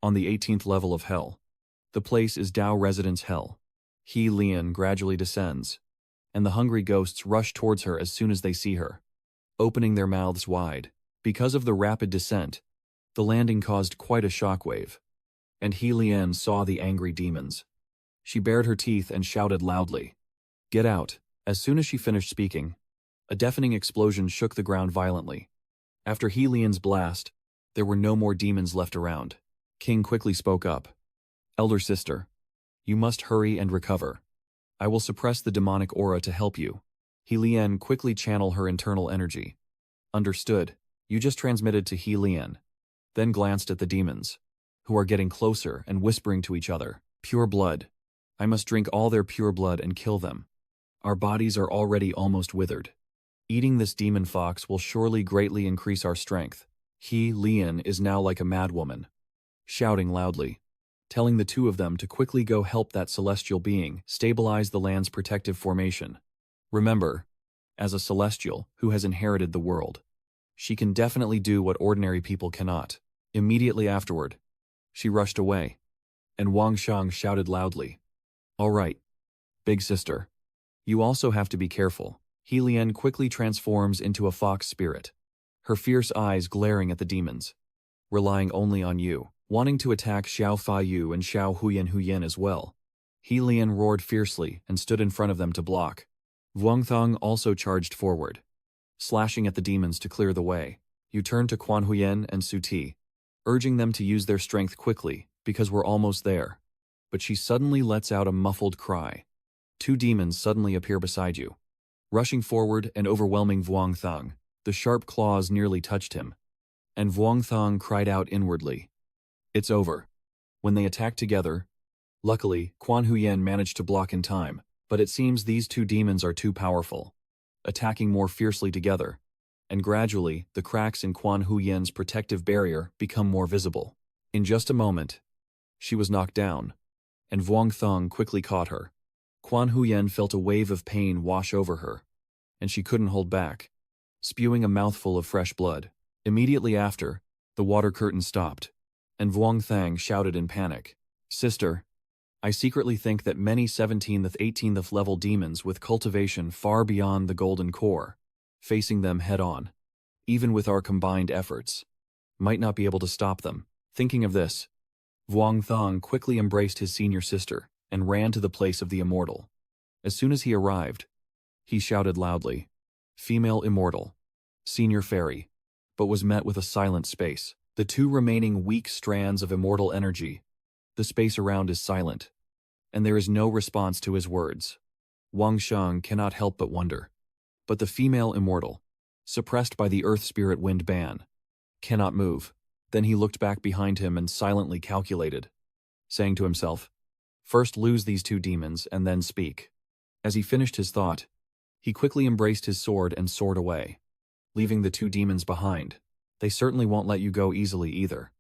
on the 18th level of hell, the place is Dao Residence Hell. He Lian gradually descends, and the hungry ghosts rush towards her as soon as they see her, opening their mouths wide. Because of the rapid descent, the landing caused quite a shockwave, and He Lian saw the angry demons. She bared her teeth and shouted loudly, get out. As soon as she finished speaking, a deafening explosion shook the ground violently. After He Lian's blast, there were no more demons left around. King quickly spoke up. Elder sister, you must hurry and recover. I will suppress the demonic aura to help you. He Lian quickly channel her internal energy. Understood. You just transmitted to He Lian, then glanced at the demons, who are getting closer and whispering to each other. Pure blood. I must drink all their pure blood and kill them. Our bodies are already almost withered. Eating this demon fox will surely greatly increase our strength. He Lian is now like a madwoman, shouting loudly. telling the two of them to quickly go help that celestial being stabilize the land's protective formation. Remember, as a celestial who has inherited the world, she can definitely do what ordinary people cannot. Immediately afterward, she rushed away, and Wang Shang shouted loudly, "All right, big sister. You also have to be careful." He Lian quickly transforms into a fox spirit, her fierce eyes glaring at the demons, relying only on you, wanting to attack Xiao Faiyu and Xiao Huyen as well. He Lian roared fiercely and stood in front of them to block. Vuong Thong also charged forward, slashing at the demons to clear the way. You turned to Quan Huyen and Su Ti, urging them to use their strength quickly because we're almost there. But she suddenly lets out a muffled cry. Two demons suddenly appear beside you, rushing forward and overwhelming Vuong Thong. The sharp claws nearly touched him, and Vuong Thong cried out inwardly, "It's over." When they attacked together, luckily, Quan Huyen managed to block in time, but it seems these two demons are too powerful, attacking more fiercely together, and gradually, the cracks in Quan Huyen's protective barrier become more visible. In just a moment, she was knocked down, and Vuong Thong quickly caught her. Quan Huyen felt a wave of pain wash over her, and she couldn't hold back, spewing a mouthful of fresh blood. Immediately after, the water curtain stopped, and Vuong Thang shouted in panic, "Sister, I secretly think that many 17th, 18th level demons with cultivation far beyond the golden core, facing them head-on, even with our combined efforts, might not be able to stop them." Thinking of this, Vuong Thang quickly embraced his senior sister and ran to the place of the immortal. As soon as he arrived, he shouted loudly, "Female immortal, senior fairy," but was met with a silent space. The two remaining weak strands of immortal energy, the space around is silent, and there is no response to his words. Wang Shang cannot help but wonder. But the female immortal, suppressed by the earth spirit wind ban, cannot move. Then he looked back behind him and silently calculated, saying to himself, "First lose these two demons and then speak." As he finished his thought, he quickly embraced his sword and soared away, leaving the two demons behind. They certainly won't let you go easily either,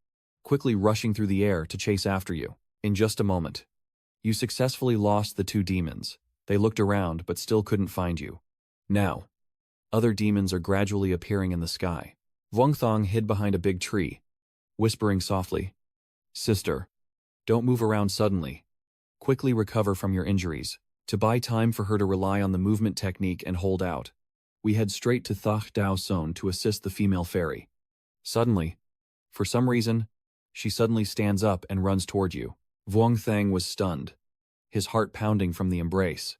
quickly rushing through the air to chase after you. In just a moment, you successfully lost the two demons. They looked around but still couldn't find you. Now, other demons are gradually appearing in the sky. Vuong Thong hid behind a big tree, whispering softly, "Sister, don't move around suddenly. Quickly recover from your injuries." To buy time for her to rely on the movement technique and hold out, we head straight to Thach Dao Son to assist the female fairy. Suddenly, for some reason, she suddenly stands up and runs toward you. Vuong Thang was stunned, his heart pounding from the embrace,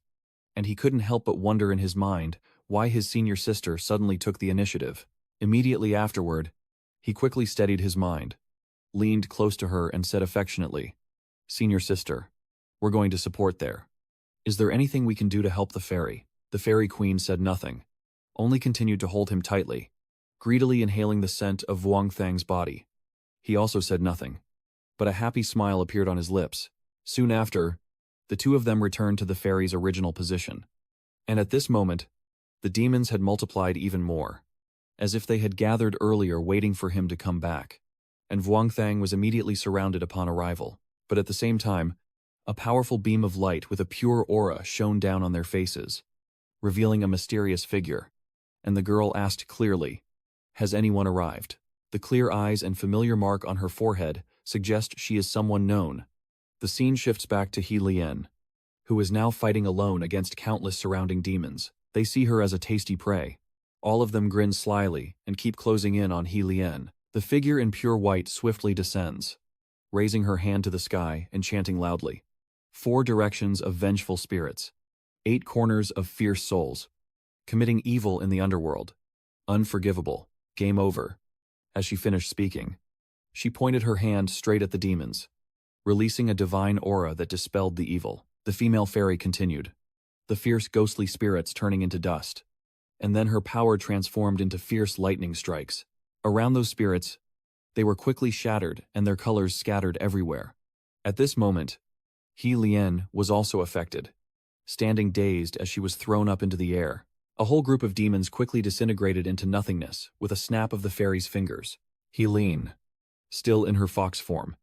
and he couldn't help but wonder in his mind why his senior sister suddenly took the initiative. Immediately afterward, he quickly steadied his mind, leaned close to her and said affectionately, "Senior sister, we're going to support there. Is there anything we can do to help the fairy?" The fairy queen said nothing, only continued to hold him tightly, greedily inhaling the scent of Vuong Thang's body. He also said nothing, but a happy smile appeared on his lips. Soon after, the two of them returned to the fairy's original position. And at this moment, the demons had multiplied even more, as if they had gathered earlier waiting for him to come back. And Vuong Thang was immediately surrounded upon arrival. But at the same time, a powerful beam of light with a pure aura shone down on their faces, revealing a mysterious figure. And the girl asked clearly, "Has anyone arrived?" The clear eyes and familiar mark on her forehead suggest she is someone known. The scene shifts back to He Lian, who is now fighting alone against countless surrounding demons. They see her as a tasty prey. All of them grin slyly and keep closing in on He Lian. The figure in pure white swiftly descends, raising her hand to the sky and chanting loudly, "4 directions of vengeful spirits, 8 corners of fierce souls, committing evil in the underworld, unforgivable, game over." As she finished speaking, she pointed her hand straight at the demons, releasing a divine aura that dispelled the evil. The female fairy continued, the fierce ghostly spirits turning into dust, and then her power transformed into fierce lightning strikes. Around those spirits, they were quickly shattered and their colors scattered everywhere. At this moment, He Lian was also affected, standing dazed as she was thrown up into the air. A whole group of demons quickly disintegrated into nothingness with a snap of the fairy's fingers. He Lian, still in her fox form,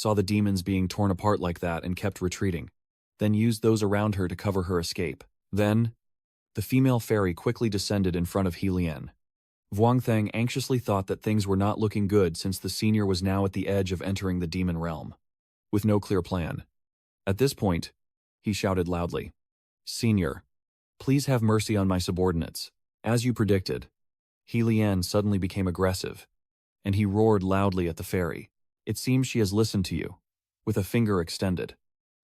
saw the demons being torn apart like that and kept retreating, then used those around her to cover her escape. Then, the female fairy quickly descended in front of Yinyang. Thang anxiously thought that things were not looking good since the senior was now at the edge of entering the demon realm, with no clear plan. At this point, he shouted loudly, "Senior, please have mercy on my subordinates." As you predicted, Yinyang suddenly became aggressive, and he roared loudly at the fairy. "It seems she has listened to you." With a finger extended,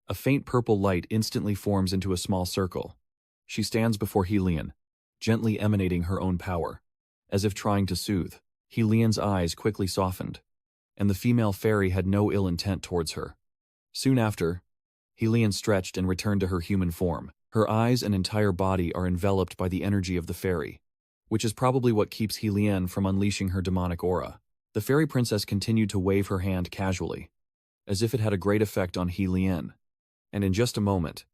a faint purple light instantly forms into a small circle. She stands before Yinyang, gently emanating her own power, as if trying to soothe. Yinyang's eyes quickly softened, and the female fairy had no ill intent towards her. Soon after, Yinyang stretched and returned to her human form. Her eyes and entire body are enveloped by the energy of the fairy, which is probably what keeps Yinyang from unleashing her demonic aura. The fairy princess continued to wave her hand casually, as if it had a great effect on Yinyang. And in just a moment,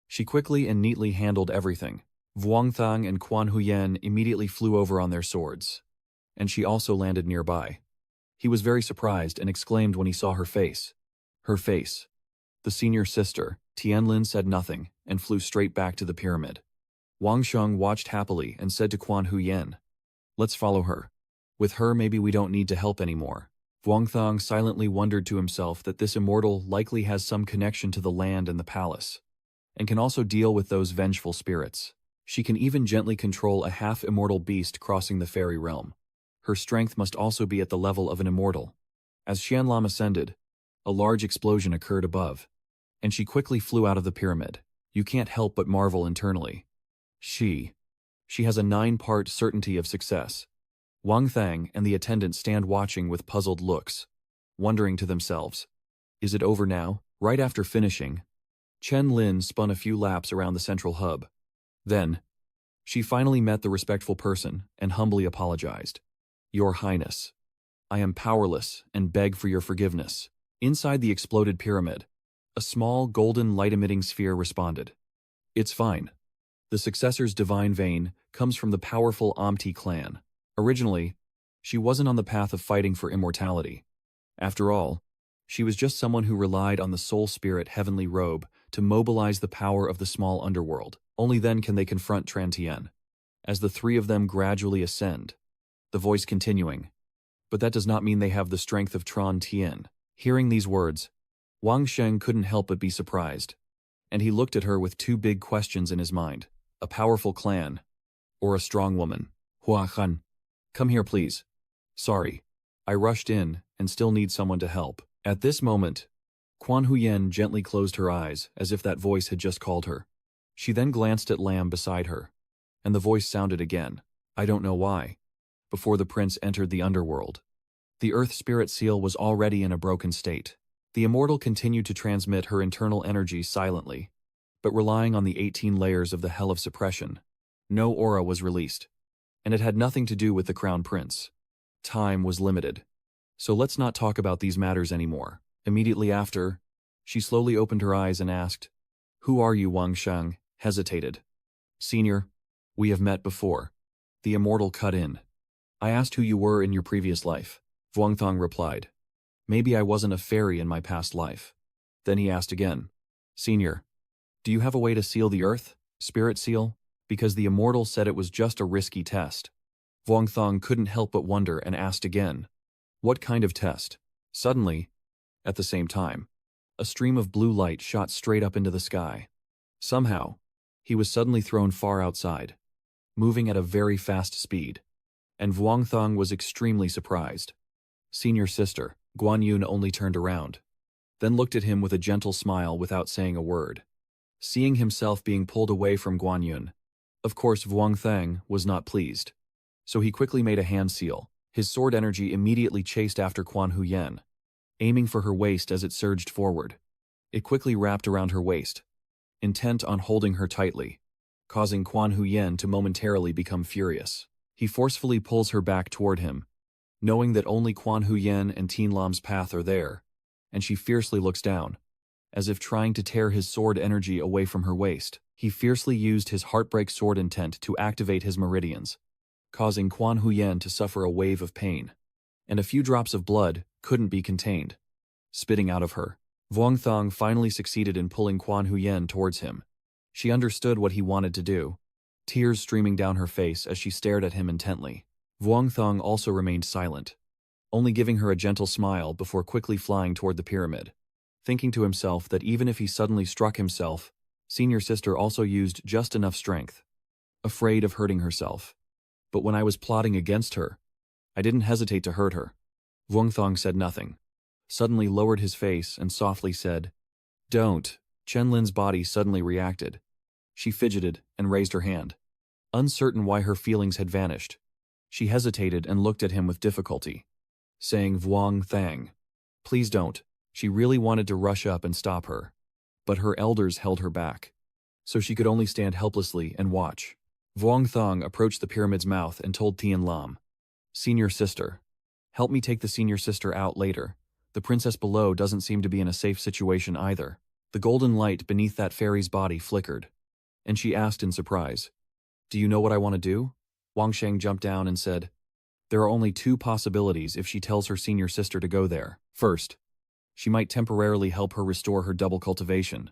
she quickly and neatly handled everything. Thang and Quan Huyen immediately flew over on their swords, and she also landed nearby. He was very surprised and exclaimed when he saw her face. Her face. The senior sister, Tianlin, said nothing and flew straight back to the pyramid. Wang Sheng watched happily and said to Quan Huyen, "Let's follow her. With her maybe we don't need to help anymore." Thang silently wondered to himself that this immortal likely has some connection to the land and the palace, and can also deal with those vengeful spirits. She can even gently control a half-immortal beast crossing the fairy realm. Her strength must also be at the level of an immortal. As Xianlam ascended, a large explosion occurred above, and she quickly flew out of the pyramid. You can't help but marvel internally. She has a 9-part certainty of success. Wang Thang and the attendant stand watching with puzzled looks, wondering to themselves, is it over now? Right after finishing, Chen Lin spun a few laps around the central hub. Then, she finally met the respectful person and humbly apologized. "Your Highness, I am powerless and beg for your forgiveness." Inside the exploded pyramid, a small golden light-emitting sphere responded. "It's fine. The successor's divine vein comes from the powerful Amti clan. Originally, she wasn't on the path of fighting for immortality. After all, she was just someone who relied on the soul spirit heavenly robe to mobilize the power of the small underworld. Only then can they confront Trantian." As the three of them gradually ascend, the voice continuing, "But that does not mean they have the strength of Tran Tien." Hearing these words, Wang Sheng couldn't help but be surprised, and he looked at her with 2 big questions in his mind. A powerful clan, or a strong woman? "Hua Han, come here please. Sorry, I rushed in and still need someone to help." At this moment, Quan Huyen gently closed her eyes as if that voice had just called her. She then glanced at Lam beside her, and the voice sounded again. "I don't know why." Before the prince entered the underworld, the Earth Spirit Seal was already in a broken state. The immortal continued to transmit her internal energy silently, but relying on the 18 layers of the Hell of Suppression. No aura was released, and it had nothing to do with the Crown Prince. Time was limited, so let's not talk about these matters anymore. Immediately after, she slowly opened her eyes and asked, "Who are you?" Wang Sheng hesitated. "Senior, we have met before." The immortal cut in. "I asked who you were in your previous life." Thang replied, "Maybe I wasn't a fairy in my past life." Then he asked again, "Senior, do you have a way to seal the Earth Spirit Seal?" Because the immortal said it was just a risky test. Thang couldn't help but wonder and asked again, "What kind of test?" Suddenly, at the same time, a stream of blue light shot straight up into the sky. Somehow, he was suddenly thrown far outside, moving at a very fast speed, and Thang was extremely surprised. "Senior sister," Guan Yun only turned around, then looked at him with a gentle smile without saying a word. Seeing himself being pulled away from Guan Yun, of course Thang was not pleased, so he quickly made a hand seal. His sword energy immediately chased after Quan Huyen, aiming for her waist as it surged forward. It quickly wrapped around her waist, intent on holding her tightly, causing Quan Huyen to momentarily become furious. He forcefully pulls her back toward him, knowing that only Quan Huyen and Tin Lam's path are there, and she fiercely looks down, as if trying to tear his sword energy away from her waist. He fiercely used his Heartbreak Sword intent to activate his meridians, causing Quan Huyen to suffer a wave of pain, and a few drops of blood couldn't be contained. spitting out of her. Vuong Thong finally succeeded in pulling Quan Huyen towards him. She understood what he wanted to do, tears streaming down her face as she stared at him intently. Vuong Thong also remained silent, only giving her a gentle smile before quickly flying toward the pyramid, thinking to himself that even if he suddenly struck himself, senior sister also used just enough strength, afraid of hurting herself. But when I was plotting against her, I didn't hesitate to hurt her. Vuong Thong said nothing, suddenly lowered his face and softly said, "Don't." Chen Lin's body suddenly reacted. She fidgeted and raised her hand, uncertain why her feelings had vanished. She hesitated and looked at him with difficulty, saying, "Vuong Thang, please don't." She really wanted to rush up and stop her, but her elders held her back, so she could only stand helplessly and watch. Vuong Thong approached the pyramid's mouth and told Tian Lam, "Senior sister, help me take the senior sister out later. The princess below doesn't seem to be in a safe situation either." The golden light beneath that fairy's body flickered, and she asked in surprise, "Do you know what I want to do?" Wang Sheng jumped down and said, "There are only two possibilities if she tells her senior sister to go there. First, she might temporarily help her restore her double cultivation,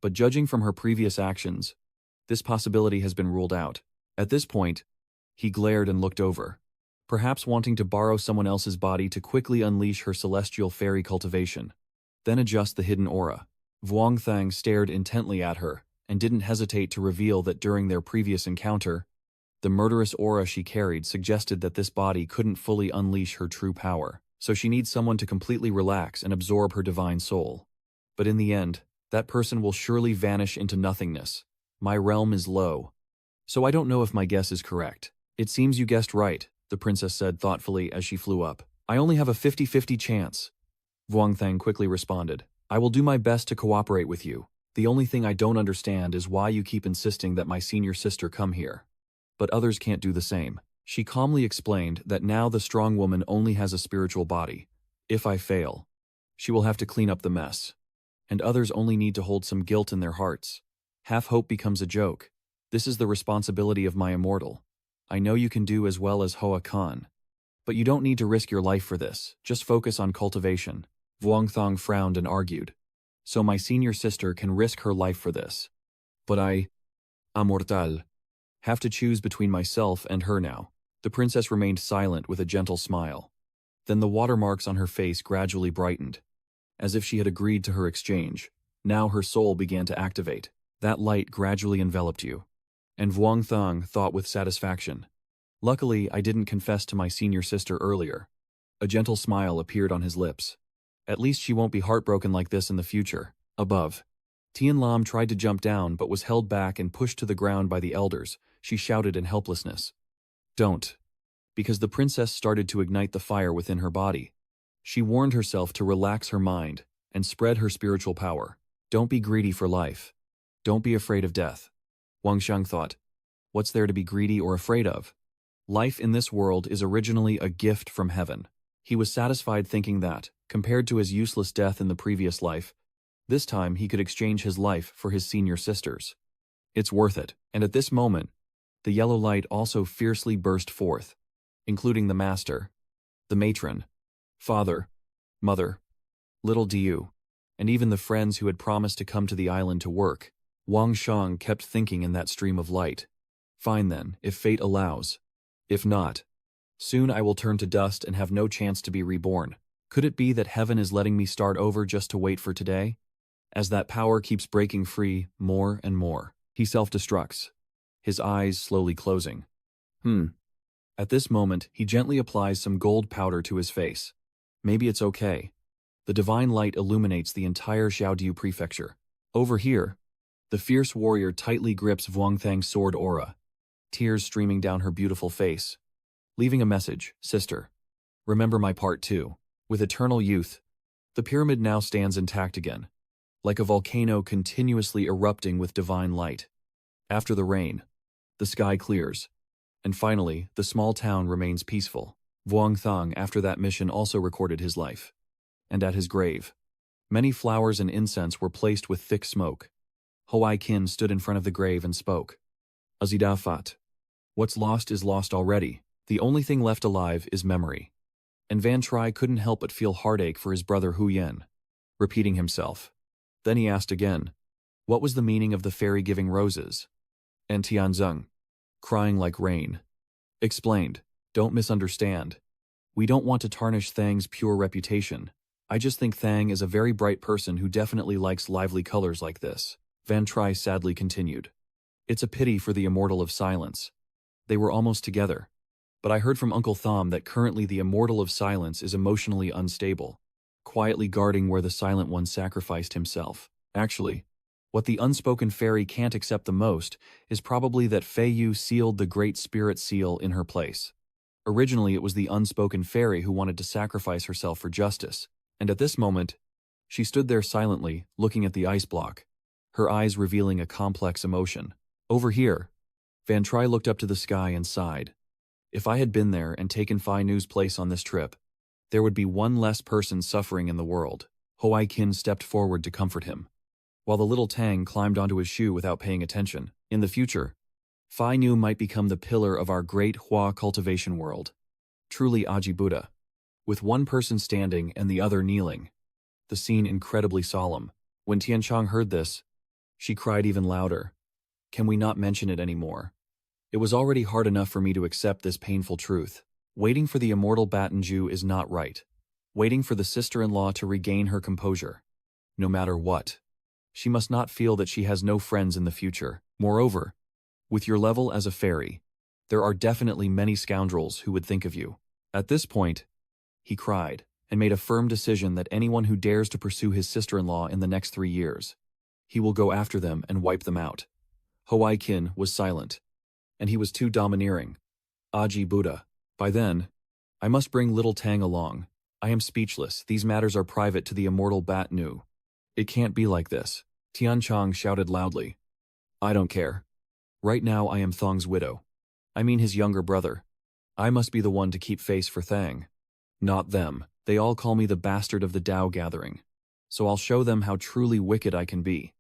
but judging from her previous actions, this possibility has been ruled out." At this point, he glared and looked over, perhaps wanting to borrow someone else's body to quickly unleash her celestial fairy cultivation, then adjust the hidden aura. Vuong Thang stared intently at her and didn't hesitate to reveal that during their previous encounter, the murderous aura she carried suggested that this body couldn't fully unleash her true power, so she needs someone to completely relax and absorb her divine soul. But in the end, that person will surely vanish into nothingness. My realm is low, so I don't know if my guess is correct. "It seems you guessed right," the princess said thoughtfully as she flew up. "I only have a 50-50 chance." Vuong Thang quickly responded, "I will do my best to cooperate with you. The only thing I don't understand is why you keep insisting that my senior sister come here. But others can't do the same." She calmly explained that now the strong woman only has a spiritual body. If I fail, she will have to clean up the mess, and others only need to hold some guilt in their hearts. Half hope becomes a joke. This is the responsibility of my immortal. I know you can do as well as Hoa Khan, but you don't need to risk your life for this. Just focus on cultivation. Vuong Thong frowned and argued, "So my senior sister can risk her life for this. But I, immortal, have to choose between myself and her now." The princess remained silent with a gentle smile. Then the watermarks on her face gradually brightened, as if she had agreed to her exchange. Now her soul began to activate. That light gradually enveloped you. And Vuong Thong thought with satisfaction, "Luckily, I didn't confess to my senior sister earlier." A gentle smile appeared on his lips. At least she won't be heartbroken like this in the future. Above, Tian Lam tried to jump down but was held back and pushed to the ground by the elders. She shouted in helplessness, "Don't," because the princess started to ignite the fire within her body. She warned herself to relax her mind and spread her spiritual power. Don't be greedy for life. Don't be afraid of death. Wang Sheng thought, what's there to be greedy or afraid of? Life in this world is originally a gift from heaven. He was satisfied thinking that, compared to his useless death in the previous life, this time he could exchange his life for his senior sister's. It's worth it. And at this moment, the yellow light also fiercely burst forth, including the master, the matron, father, mother, little Diu, and even the friends who had promised to come to the island to work. Wang Sheng kept thinking in that stream of light. Fine then, if fate allows. If not, soon I will turn to dust and have no chance to be reborn. Could it be that heaven is letting me start over just to wait for today? As that power keeps breaking free more and more, he self-destructs, his eyes slowly closing. At this moment, he gently applies some gold powder to his face. Maybe it's okay. The divine light illuminates the entire Xiaodiu prefecture. Over here, the fierce warrior tightly grips Vuong Thang's sword aura, tears streaming down her beautiful face, leaving a message, "Sister, remember my part too." With eternal youth, the pyramid now stands intact again, like a volcano continuously erupting with divine light. After the rain, the sky clears, and finally, the small town remains peaceful. Vuong Thang, after that mission, also recorded his life. And at his grave, many flowers and incense were placed with thick smoke. Hoai Kin stood in front of the grave and spoke. Azida Fat. What's lost is lost already. The only thing left alive is memory. And Van Tri couldn't help but feel heartache for his brother Hu Yen. repeating himself. Then he asked again, what was the meaning of the fairy giving roses? And Tianzeng, crying like rain, explained, don't misunderstand. We don't want to tarnish Thang's pure reputation. I just think Thang is a very bright person who definitely likes lively colors like this. Van Tri sadly continued. It's a pity for the Immortal of Silence. They were almost together. But I heard from Uncle Thom that currently the Immortal of Silence is emotionally unstable, quietly guarding where the Silent One sacrificed himself. Actually, what the unspoken fairy can't accept the most is probably that Fei Yu sealed the Great Spirit Seal in her place. Originally, it was the unspoken fairy who wanted to sacrifice herself for justice, and at this moment, she stood there silently, looking at the ice block, her eyes revealing a complex emotion. Over here, Van Tri looked up to the sky and sighed. If I had been there and taken Phi Nu's place on this trip, there would be one less person suffering in the world. Hoai Kin stepped forward to comfort him, while the little Tang climbed onto his shoe without paying attention. In the future, Phi Nu might become the pillar of our great Hua cultivation world. Truly Aji Buddha. With one person standing and the other kneeling. The scene incredibly solemn. When Tianchang heard this, she cried even louder. Can we not mention it anymore? It was already hard enough for me to accept this painful truth. Waiting for the immortal Batanju is not right. Waiting for the sister-in-law to regain her composure. No matter what. She must not feel that she has no friends in the future. Moreover, with your level as a fairy, there are definitely many scoundrels who would think of you. At this point, he cried, and made a firm decision that anyone who dares to pursue his sister-in-law in the next 3 years, he will go after them and wipe them out. Hoai Kin was silent, and he was too domineering. Aji Buddha. By then, I must bring little Tang along. I am speechless. These matters are private to the immortal Bat Nu. It can't be like this. Tian Chang shouted loudly. I don't care. Right now I am Thong's widow. I mean his younger brother. I must be the one to keep face for Thang. Not them. They all call me the bastard of the Tao gathering. So I'll show them how truly wicked I can be.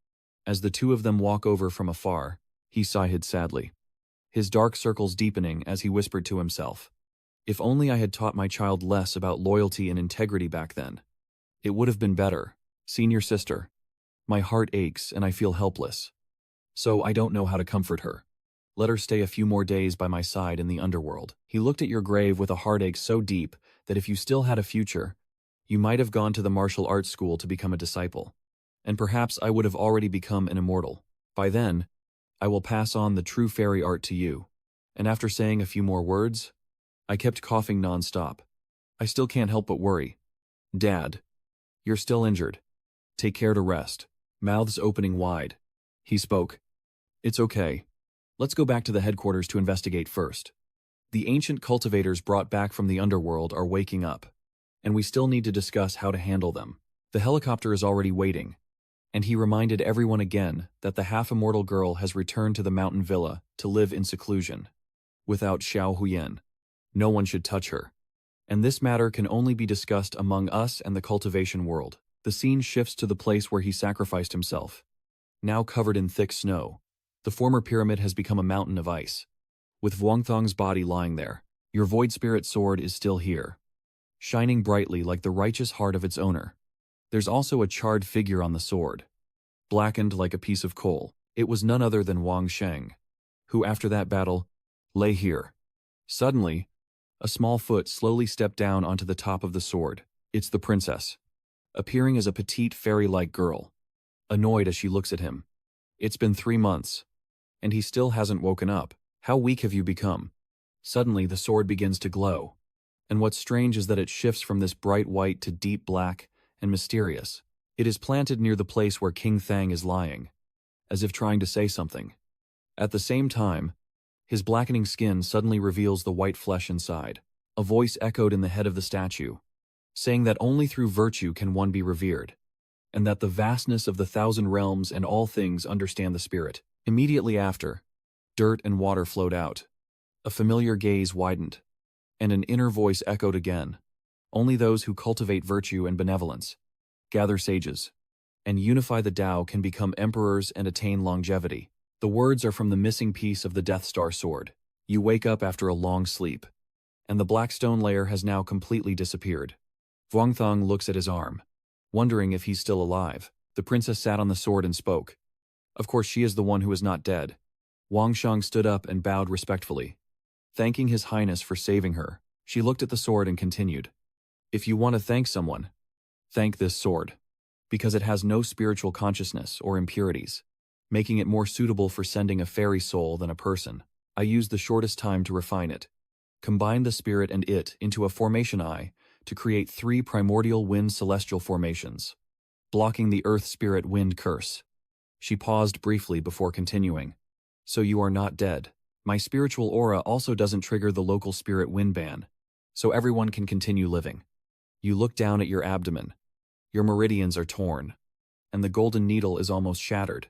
As the two of them walk over from afar, he sighed sadly, his dark circles deepening as he whispered to himself. If only I had taught my child less about loyalty and integrity back then. It would have been better. Senior sister. My heart aches and I feel helpless. So I don't know how to comfort her. Let her stay a few more days by my side in the underworld. He looked at your grave with a heartache so deep that if you still had a future, you might have gone to the martial arts school to become a disciple. And perhaps I would have already become an immortal. By then, I will pass on the true fairy art to you. And after saying a few more words, I kept coughing non-stop. I still can't help but worry. Dad, you're still injured. Take care to rest. Mouths opening wide. He spoke. It's okay. Let's go back to the headquarters to investigate first. The ancient cultivators brought back from the underworld are waking up, and we still need to discuss how to handle them. The helicopter is already waiting, and he reminded everyone again that the half-immortal girl has returned to the mountain villa to live in seclusion. Without Xiao Huyen, no one should touch her. And this matter can only be discussed among us and the cultivation world. The scene shifts to the place where he sacrificed himself. Now covered in thick snow, the former pyramid has become a mountain of ice. With Vuongthong's body lying there, your void spirit sword is still here, shining brightly like the righteous heart of its owner. There's also a charred figure on the sword, blackened like a piece of coal. It was none other than Wang Sheng, who after that battle, lay here. Suddenly, a small foot slowly stepped down onto the top of the sword. It's the princess, appearing as a petite fairy-like girl, annoyed as she looks at him. It's been 3 months, and he still hasn't woken up. How weak have you become? Suddenly, the sword begins to glow, and what's strange is that it shifts from this bright white to deep black and mysterious. It is planted near the place where King Thang is lying, as if trying to say something. At the same time, his blackening skin suddenly reveals the white flesh inside. A voice echoed in the head of the statue, saying that only through virtue can one be revered, and that the vastness of the 1,000 realms and all things understand the spirit. Immediately after, dirt and water flowed out. A familiar gaze widened, and an inner voice echoed again. Only those who cultivate virtue and benevolence, gather sages, and unify the Tao can become emperors and attain longevity. The words are from the missing piece of the Death Star sword. You wake up after a long sleep, and the black stone layer has now completely disappeared. Vuongthong looks at his arm. Wondering if he's still alive, the princess sat on the sword and spoke. Of course she is the one who is not dead. Wang Shang stood up and bowed respectfully. Thanking His Highness for saving her, she looked at the sword and continued. If you want to thank someone, thank this sword. Because it has no spiritual consciousness or impurities, making it more suitable for sending a fairy soul than a person. I used the shortest time to refine it. Combine the spirit and it into a formation eye to create 3 primordial wind celestial formations, blocking the earth spirit wind curse. She paused briefly before continuing. So you are not dead. My spiritual aura also doesn't trigger the local spirit wind ban, so everyone can continue living. You look down at your abdomen. Your meridians are torn, and the golden needle is almost shattered.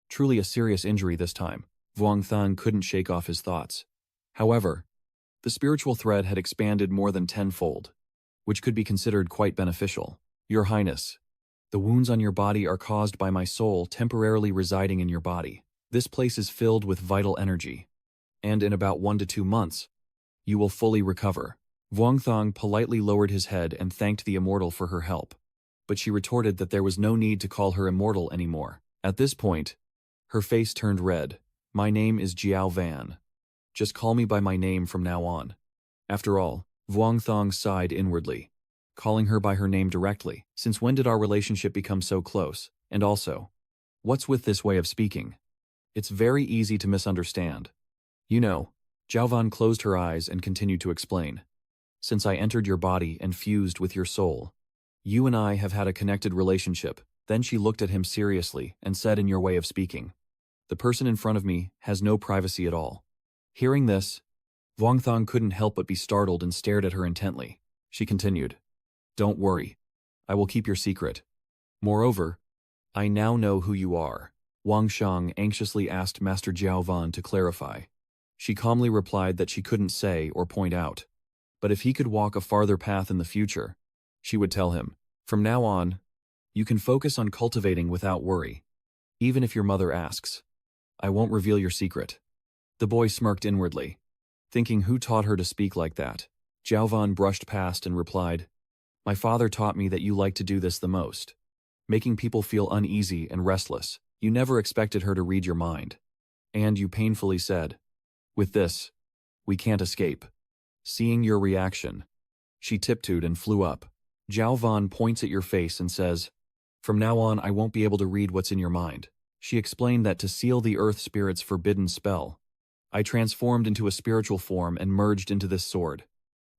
Truly a serious injury this time. Vuong Thang couldn't shake off his thoughts. However, the spiritual thread had expanded more than tenfold, which could be considered quite beneficial. Your Highness, the wounds on your body are caused by my soul temporarily residing in your body. This place is filled with vital energy, and in about 1 to 2 months, you will fully recover. Vuong Thang politely lowered his head and thanked the immortal for her help, but she retorted that there was no need to call her immortal anymore. At this point, her face turned red. My name is Jiao Van. Just call me by my name from now on. After all, Vuong Thang sighed inwardly, calling her by her name directly. Since when did our relationship become so close? And also, what's with this way of speaking? It's very easy to misunderstand. You know, Jiao Van closed her eyes and continued to explain. Since I entered your body and fused with your soul, you and I have had a connected relationship. Then she looked at him seriously and said in your way of speaking, the person in front of me has no privacy at all. Hearing this, Vuong Thang couldn't help but be startled and stared at her intently. She continued, don't worry, I will keep your secret. Moreover, I now know who you are. Wang Shang anxiously asked Master Jiao Van to clarify. She calmly replied that she couldn't say or point out, but if he could walk a farther path in the future, she would tell him. From now on, you can focus on cultivating without worry. Even if your mother asks, I won't reveal your secret. The boy smirked inwardly, thinking who taught her to speak like that. Jiao Van brushed past and replied, my father taught me that you like to do this the most, making people feel uneasy and restless. You never expected her to read your mind. And you painfully said, with this, we can't escape. Seeing your reaction, she tiptoed and flew up. Jiao Van points at your face and says, from now on I won't be able to read what's in your mind. She explained that to seal the earth spirit's forbidden spell, I transformed into a spiritual form and merged into this sword.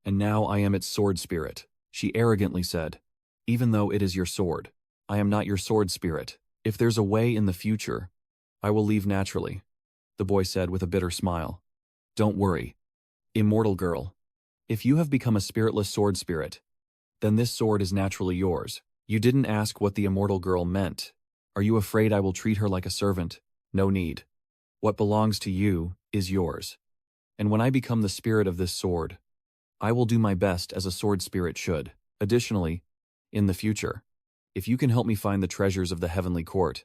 And now I am its sword spirit. She arrogantly said, even though it is your sword, I am not your sword spirit. If there's a way in the future, I will leave naturally, the boy said with a bitter smile. Don't worry, immortal girl. If you have become a spiritless sword spirit, then this sword is naturally yours. You didn't ask what the immortal girl meant. Are you afraid I will treat her like a servant? No need. What belongs to you is yours. And when I become the spirit of this sword, I will do my best as a sword spirit should. Additionally, in the future, if you can help me find the treasures of the heavenly court,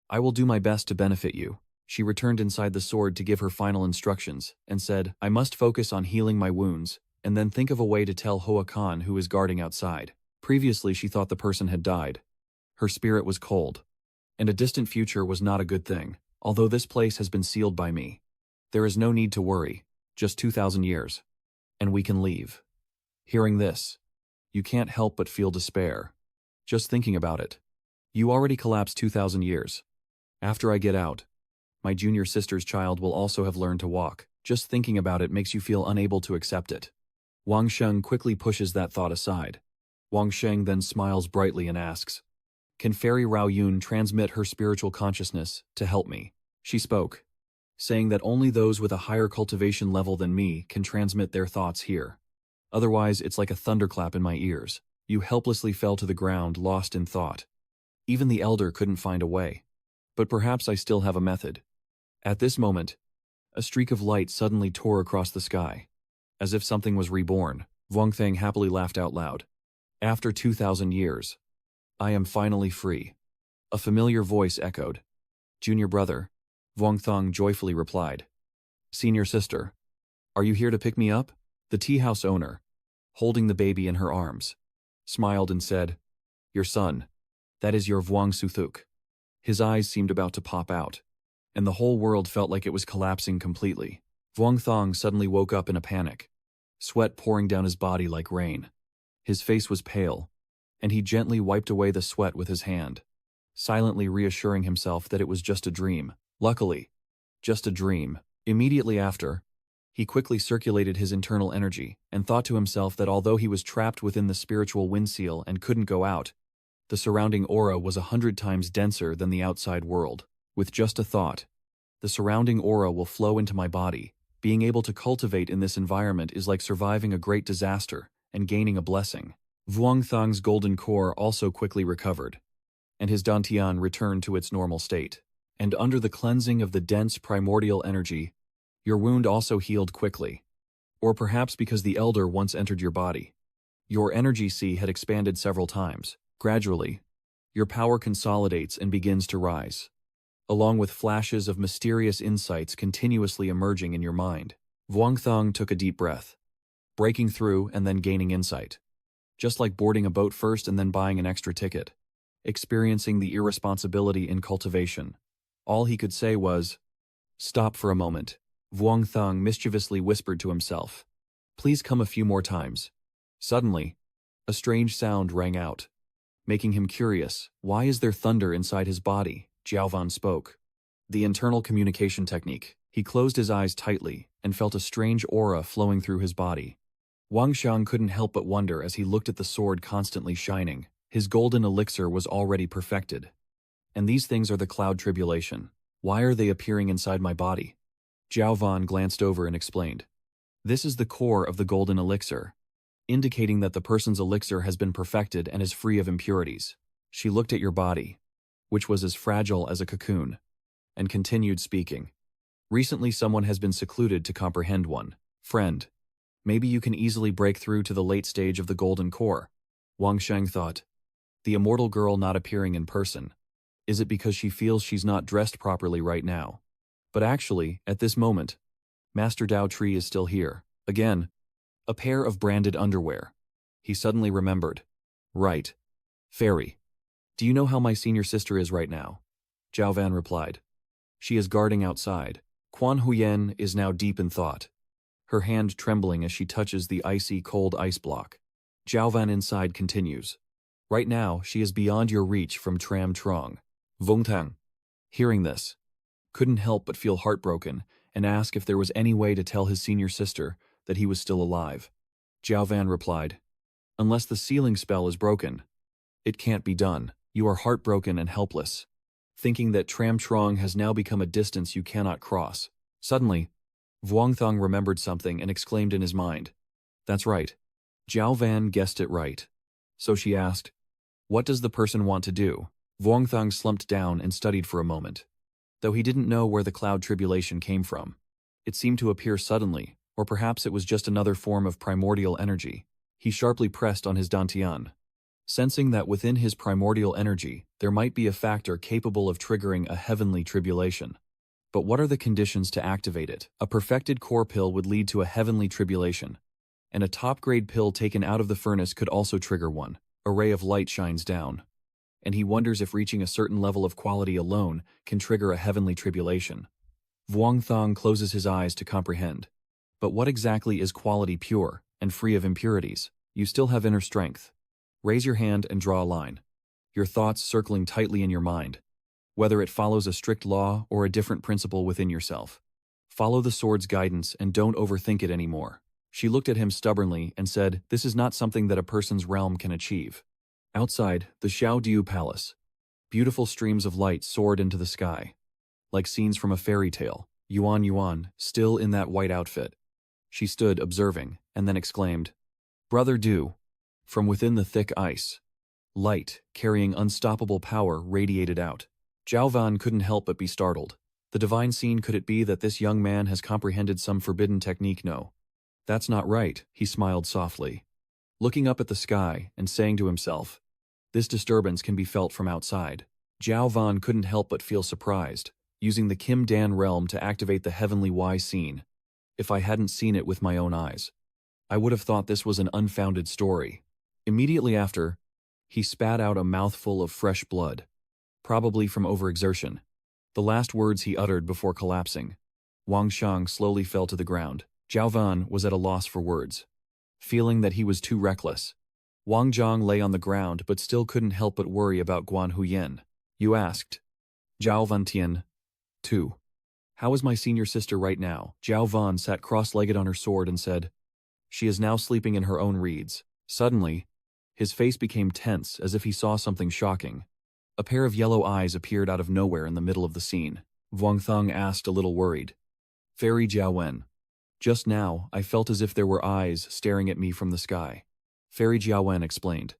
I will do my best to benefit you. She returned inside the sword to give her final instructions and said, I must focus on healing my wounds and then think of a way to tell Hoa Khan who is guarding outside. Previously she thought the person had died. Her spirit was cold, and a distant future was not a good thing. Although this place has been sealed by me, there is no need to worry, just 2,000 years, and we can leave. Hearing this, you can't help but feel despair. Just thinking about it. You already collapsed 2,000 years. After I get out, my junior sister's child will also have learned to walk. Just thinking about it makes you feel unable to accept it. Wang Sheng quickly pushes that thought aside. Wang Sheng then smiles brightly and asks, can Fairy Rao Yun transmit her spiritual consciousness to help me? She spoke, saying that only those with a higher cultivation level than me can transmit their thoughts here. Otherwise, it's like a thunderclap in my ears. You helplessly fell to the ground, lost in thought. Even the elder couldn't find a way. But perhaps I still have a method. At this moment, a streak of light suddenly tore across the sky. As if something was reborn, Vuong Thang happily laughed out loud. After 2,000 years, I am finally free. A familiar voice echoed. Junior brother, Vuong Thang joyfully replied. Senior sister, are you here to pick me up? The tea house owner, holding the baby in her arms, smiled and said, Your son. That is your Vuong Suthuk. His eyes seemed about to pop out, and the whole world felt like it was collapsing completely. Vuong Thong suddenly woke up in a panic, sweat pouring down his body like rain. His face was pale, and he gently wiped away the sweat with his hand, silently reassuring himself that it was just a dream. Luckily, just a dream. Immediately after, he quickly circulated his internal energy and thought to himself that although he was trapped within the spiritual windseal and couldn't go out, the surrounding aura was 100 times denser than the outside world. With just a thought, the surrounding aura will flow into my body. Being able to cultivate in this environment is like surviving a great disaster and gaining a blessing. Vuong Thong's golden core also quickly recovered, and his dantian returned to its normal state. And under the cleansing of the dense primordial energy, your wound also healed quickly. Or perhaps because the elder once entered your body. Your energy sea had expanded several times. Gradually, your power consolidates and begins to rise, along with flashes of mysterious insights continuously emerging in your mind. Vuong Thong took a deep breath, breaking through and then gaining insight. Just like boarding a boat first and then buying an extra ticket, experiencing the irresponsibility in cultivation. All he could say was, "Stop for a moment." Vuong Thong mischievously whispered to himself, "Please come a few more times." Suddenly, a strange sound rang out, making him curious. Why is there thunder inside his body? Jiaovan spoke. The internal communication technique. He closed his eyes tightly and felt a strange aura flowing through his body. Wang Xiang couldn't help but wonder as he looked at the sword constantly shining. His golden elixir was already perfected. And these things are the cloud tribulation. Why are they appearing inside my body? Jiaovan glanced over and explained. This is the core of the golden elixir, indicating that the person's elixir has been perfected and is free of impurities. She looked at your body, which was as fragile as a cocoon, and continued speaking. Recently someone has been secluded to comprehend one. Friend, maybe you can easily break through to the late stage of the golden core. Wang Sheng thought. The immortal girl not appearing in person. Is it because she feels she's not dressed properly right now? But actually, at this moment, Master Dao Tree is still here. Again, a pair of branded underwear. He suddenly remembered. Right. Fairy. Do you know how my senior sister is right now? Zhao Van replied. She is guarding outside. Quan Huyen is now deep in thought, her hand trembling as she touches the icy cold ice block. Zhao Van inside continues. Right now, she is beyond your reach from Tram Trong. Vung Tang, hearing this, couldn't help but feel heartbroken and ask if there was any way to tell his senior sister that he was still alive. Zhao Van replied, unless the sealing spell is broken, it can't be done. You are heartbroken and helpless, thinking that Tram Trong has now become a distance you cannot cross. Suddenly, Vuong Thong remembered something and exclaimed in his mind. That's right. Zhao Van guessed it right. So she asked, what does the person want to do? Vuong Thong slumped down and studied for a moment. Though he didn't know where the cloud tribulation came from, it seemed to appear suddenly, or perhaps it was just another form of primordial energy. He sharply pressed on his dantian, sensing that within his primordial energy there might be a factor capable of triggering a heavenly tribulation. But what are the conditions to activate it? A perfected core pill would lead to a heavenly tribulation, and a top-grade pill taken out of the furnace could also trigger one. A ray of light shines down, and he wonders if reaching a certain level of quality alone can trigger a heavenly tribulation. Vuong Thong closes his eyes to comprehend. But what exactly is quality pure and free of impurities? You still have inner strength. Raise your hand and draw a line, your thoughts circling tightly in your mind, whether it follows a strict law or a different principle within yourself. Follow the sword's guidance and don't overthink it anymore. She looked at him stubbornly and said, this is not something that a person's realm can achieve. Outside, the Xiao Diu Palace, beautiful streams of light soared into the sky, like scenes from a fairy tale. Yuan Yuan, still in that white outfit. She stood observing, and then exclaimed, Brother Du. From within the thick ice, light, carrying unstoppable power, radiated out. Zhao Van couldn't help but be startled. The divine scene, could it be that this young man has comprehended some forbidden technique? No. That's not right, he smiled softly, looking up at the sky and saying to himself, this disturbance can be felt from outside. Zhao Van couldn't help but feel surprised, using the Kim Dan realm to activate the heavenly Y scene. If I hadn't seen it with my own eyes, I would have thought this was an unfounded story. Immediately after, He spat out a mouthful of fresh blood, probably from overexertion. The last words he uttered before collapsing. Wang Xiang slowly fell to the ground. Zhao Van was at a loss for words. Feeling that he was too reckless, Wang Zhang lay on the ground but still couldn't help but worry about Guan Huyen. You asked. Zhao Van Tian. 2. How is my senior sister right now? Zhao Van sat cross-legged on her sword and said, She is now sleeping in her own reeds. Suddenly, his face became tense as if he saw something shocking. A pair of yellow eyes appeared out of nowhere in the middle of the scene. Vuong Thong asked, a little worried. Fairy Jiao Wen. Just now, I felt as if there were eyes staring at me from the sky. Fairy Jiao Wen explained.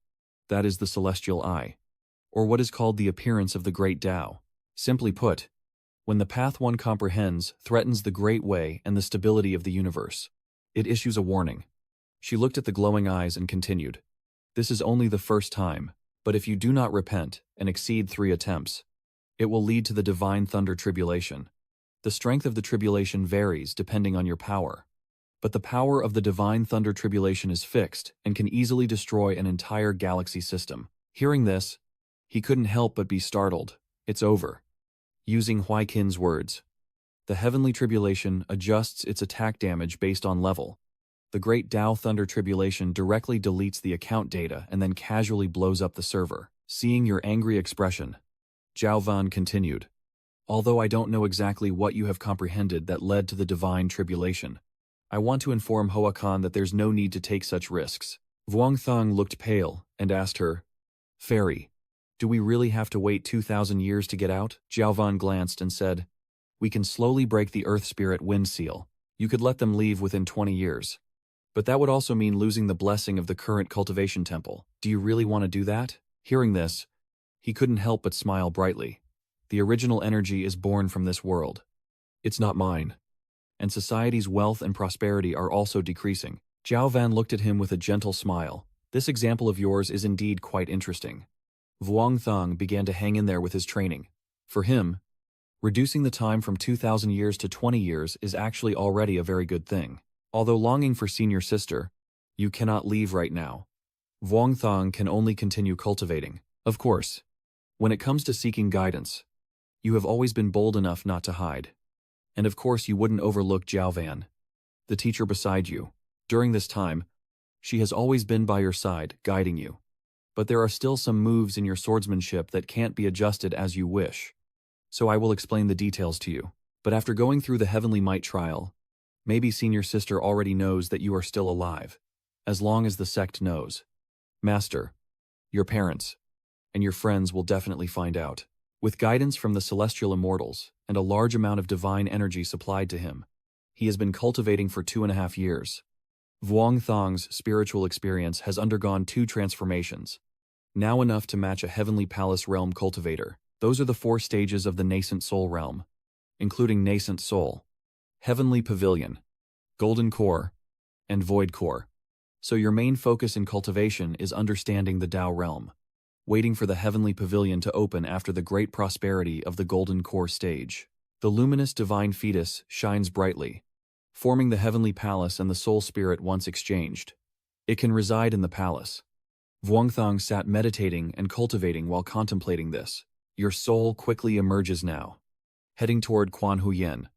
That is the celestial eye, or what is called the appearance of the great Tao. Simply put, when the path one comprehends threatens the great way and the stability of the universe, it issues a warning. She looked at the glowing eyes and continued. This is only the first time, but if you do not repent and exceed 3 attempts, it will lead to the divine thunder tribulation. The strength of the tribulation varies depending on your power, but the power of the divine thunder tribulation is fixed and can easily destroy an entire galaxy system. Hearing this, he couldn't help but be startled. It's over. Using Hui Qin's words, the heavenly tribulation adjusts its attack damage based on level. The great Tao thunder tribulation directly deletes the account data and then casually blows up the server. Seeing your angry expression, Zhao Van continued. Although I don't know exactly what you have comprehended that led to the divine tribulation, I want to inform Hoa Khan that there's no need to take such risks. Vuong Thong looked pale and asked her, Fairy, do we really have to wait 2,000 years to get out? Zhao Van glanced and said, We can slowly break the Earth Spirit wind seal. You could let them leave within 20 years. But that would also mean losing the blessing of the current cultivation temple. Do you really want to do that? Hearing this, he couldn't help but smile brightly. The original energy is born from this world. It's not mine. And society's wealth and prosperity are also decreasing. Zhao Van looked at him with a gentle smile. This example of yours is indeed quite interesting. Vuong Thong began to hang in there with his training. For him, reducing the time from 2,000 years to 20 years is actually already a very good thing. Although longing for senior sister, you cannot leave right now. Vuong Thong can only continue cultivating. Of course, when it comes to seeking guidance, you have always been bold enough not to hide. And of course you wouldn't overlook Zhao Van, the teacher beside you. During this time, she has always been by your side, guiding you. But there are still some moves in your swordsmanship that can't be adjusted as you wish. So I will explain the details to you. But after going through the Heavenly Might trial, maybe senior sister already knows that you are still alive, as long as the sect knows. Master, your parents, and your friends will definitely find out. With guidance from the celestial immortals and a large amount of divine energy supplied to him, he has been cultivating for 2.5 years. Vuong Thong's spiritual experience has undergone 2 transformations, now enough to match a heavenly palace realm cultivator. Those are the 4 stages of the nascent soul realm, including nascent soul, heavenly pavilion, golden core, and void core. So your main focus in cultivation is understanding the Tao realm, waiting for the heavenly pavilion to open after the great prosperity of the golden core stage. The luminous divine fetus shines brightly, forming the heavenly palace and the soul spirit once exchanged. It can reside in the palace. Vuong Thong sat meditating and cultivating while contemplating this. Your soul quickly emerges now, heading toward Quan Huyen,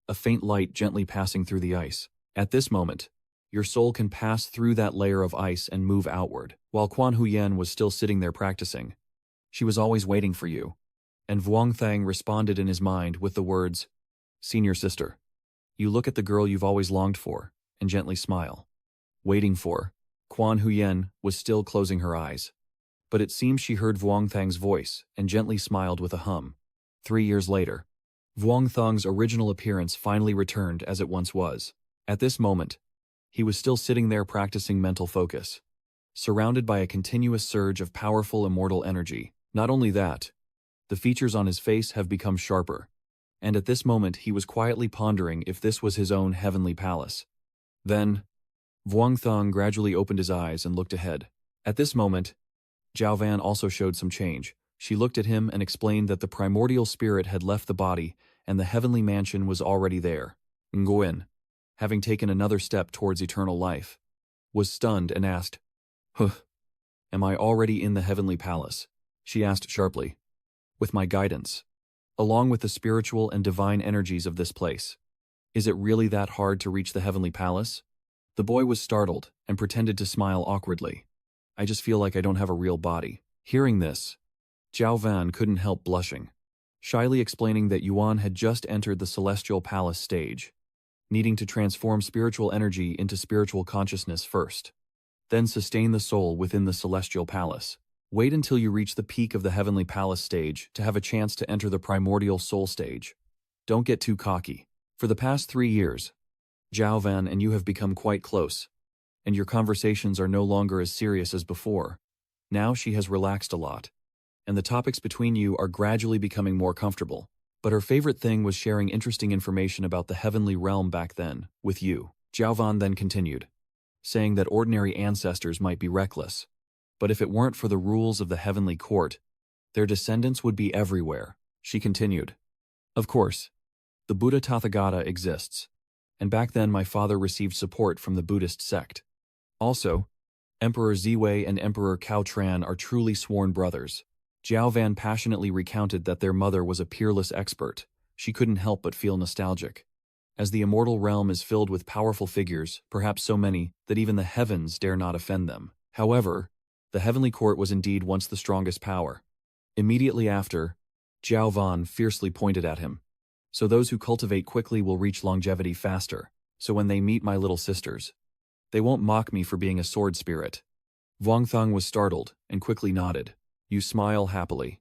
a faint light gently passing through the ice. At this moment, your soul can pass through that layer of ice and move outward. While Quan Huyen was still sitting there practicing, she was always waiting for you. And Vuong Thang responded in his mind with the words, Senior sister, you look at the girl you've always longed for, and gently smile. Waiting for, Quan Huyen was still closing her eyes. But it seems she heard Vuong Thang's voice and gently smiled with a hum. 3 years later, Vuong Thang's original appearance finally returned as it once was. At this moment, he was still sitting there practicing mental focus, surrounded by a continuous surge of powerful immortal energy. Not only that, the features on his face have become sharper, and at this moment he was quietly pondering if this was his own heavenly palace. Then, Vuong Thang gradually opened his eyes and looked ahead. At this moment, Zhao Van also showed some change. She looked at him and explained that the primordial spirit had left the body and the heavenly mansion was already there. Nguyen, having taken another step towards eternal life, was stunned and asked, Huh, Am I already in the heavenly palace? She asked sharply. With my guidance. Along with the spiritual and divine energies of this place. Is it really that hard to reach the heavenly palace? The boy was startled and pretended to smile awkwardly. I just feel like I don't have a real body. Hearing this, Zhao Van couldn't help blushing, shyly explaining that Yuan had just entered the celestial palace stage, needing to transform spiritual energy into spiritual consciousness first, then sustain the soul within the celestial palace. Wait until you reach the peak of the heavenly palace stage to have a chance to enter the primordial soul stage. Don't get too cocky. For the past 3 years, Zhao Van and you have become quite close, and your conversations are no longer as serious as before. Now she has relaxed a lot, and the topics between you are gradually becoming more comfortable. But her favorite thing was sharing interesting information about the heavenly realm back then, with you. Zhao Van then continued, saying that ordinary ancestors might be reckless, but if it weren't for the rules of the heavenly court, their descendants would be everywhere. She continued, of course, the Buddha Tathagata exists, and back then my father received support from the Buddhist sect. Also, Emperor Ziwei and Emperor Cao Tran are truly sworn brothers. Zhao Van passionately recounted that their mother was a peerless expert. She couldn't help but feel nostalgic. As the immortal realm is filled with powerful figures, perhaps so many that even the heavens dare not offend them. However, the heavenly court was indeed once the strongest power. Immediately after, Zhao Van fiercely pointed at him. So those who cultivate quickly will reach longevity faster. So when they meet my little sisters, they won't mock me for being a sword spirit. Vuong Thong was startled and quickly nodded. You smile happily,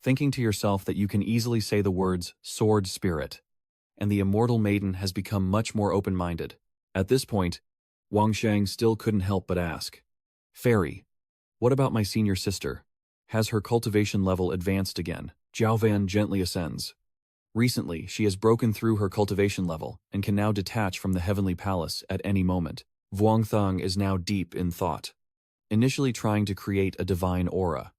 thinking to yourself that you can easily say the words sword spirit, and the immortal maiden has become much more open-minded. At this point, Wang Shang still couldn't help but ask, Fairy, what about my senior sister? Has her cultivation level advanced again? Zhao Van gently ascends. Recently, she has broken through her cultivation level and can now detach from the heavenly palace at any moment. Vuong Thong is now deep in thought, initially trying to create a divine aura.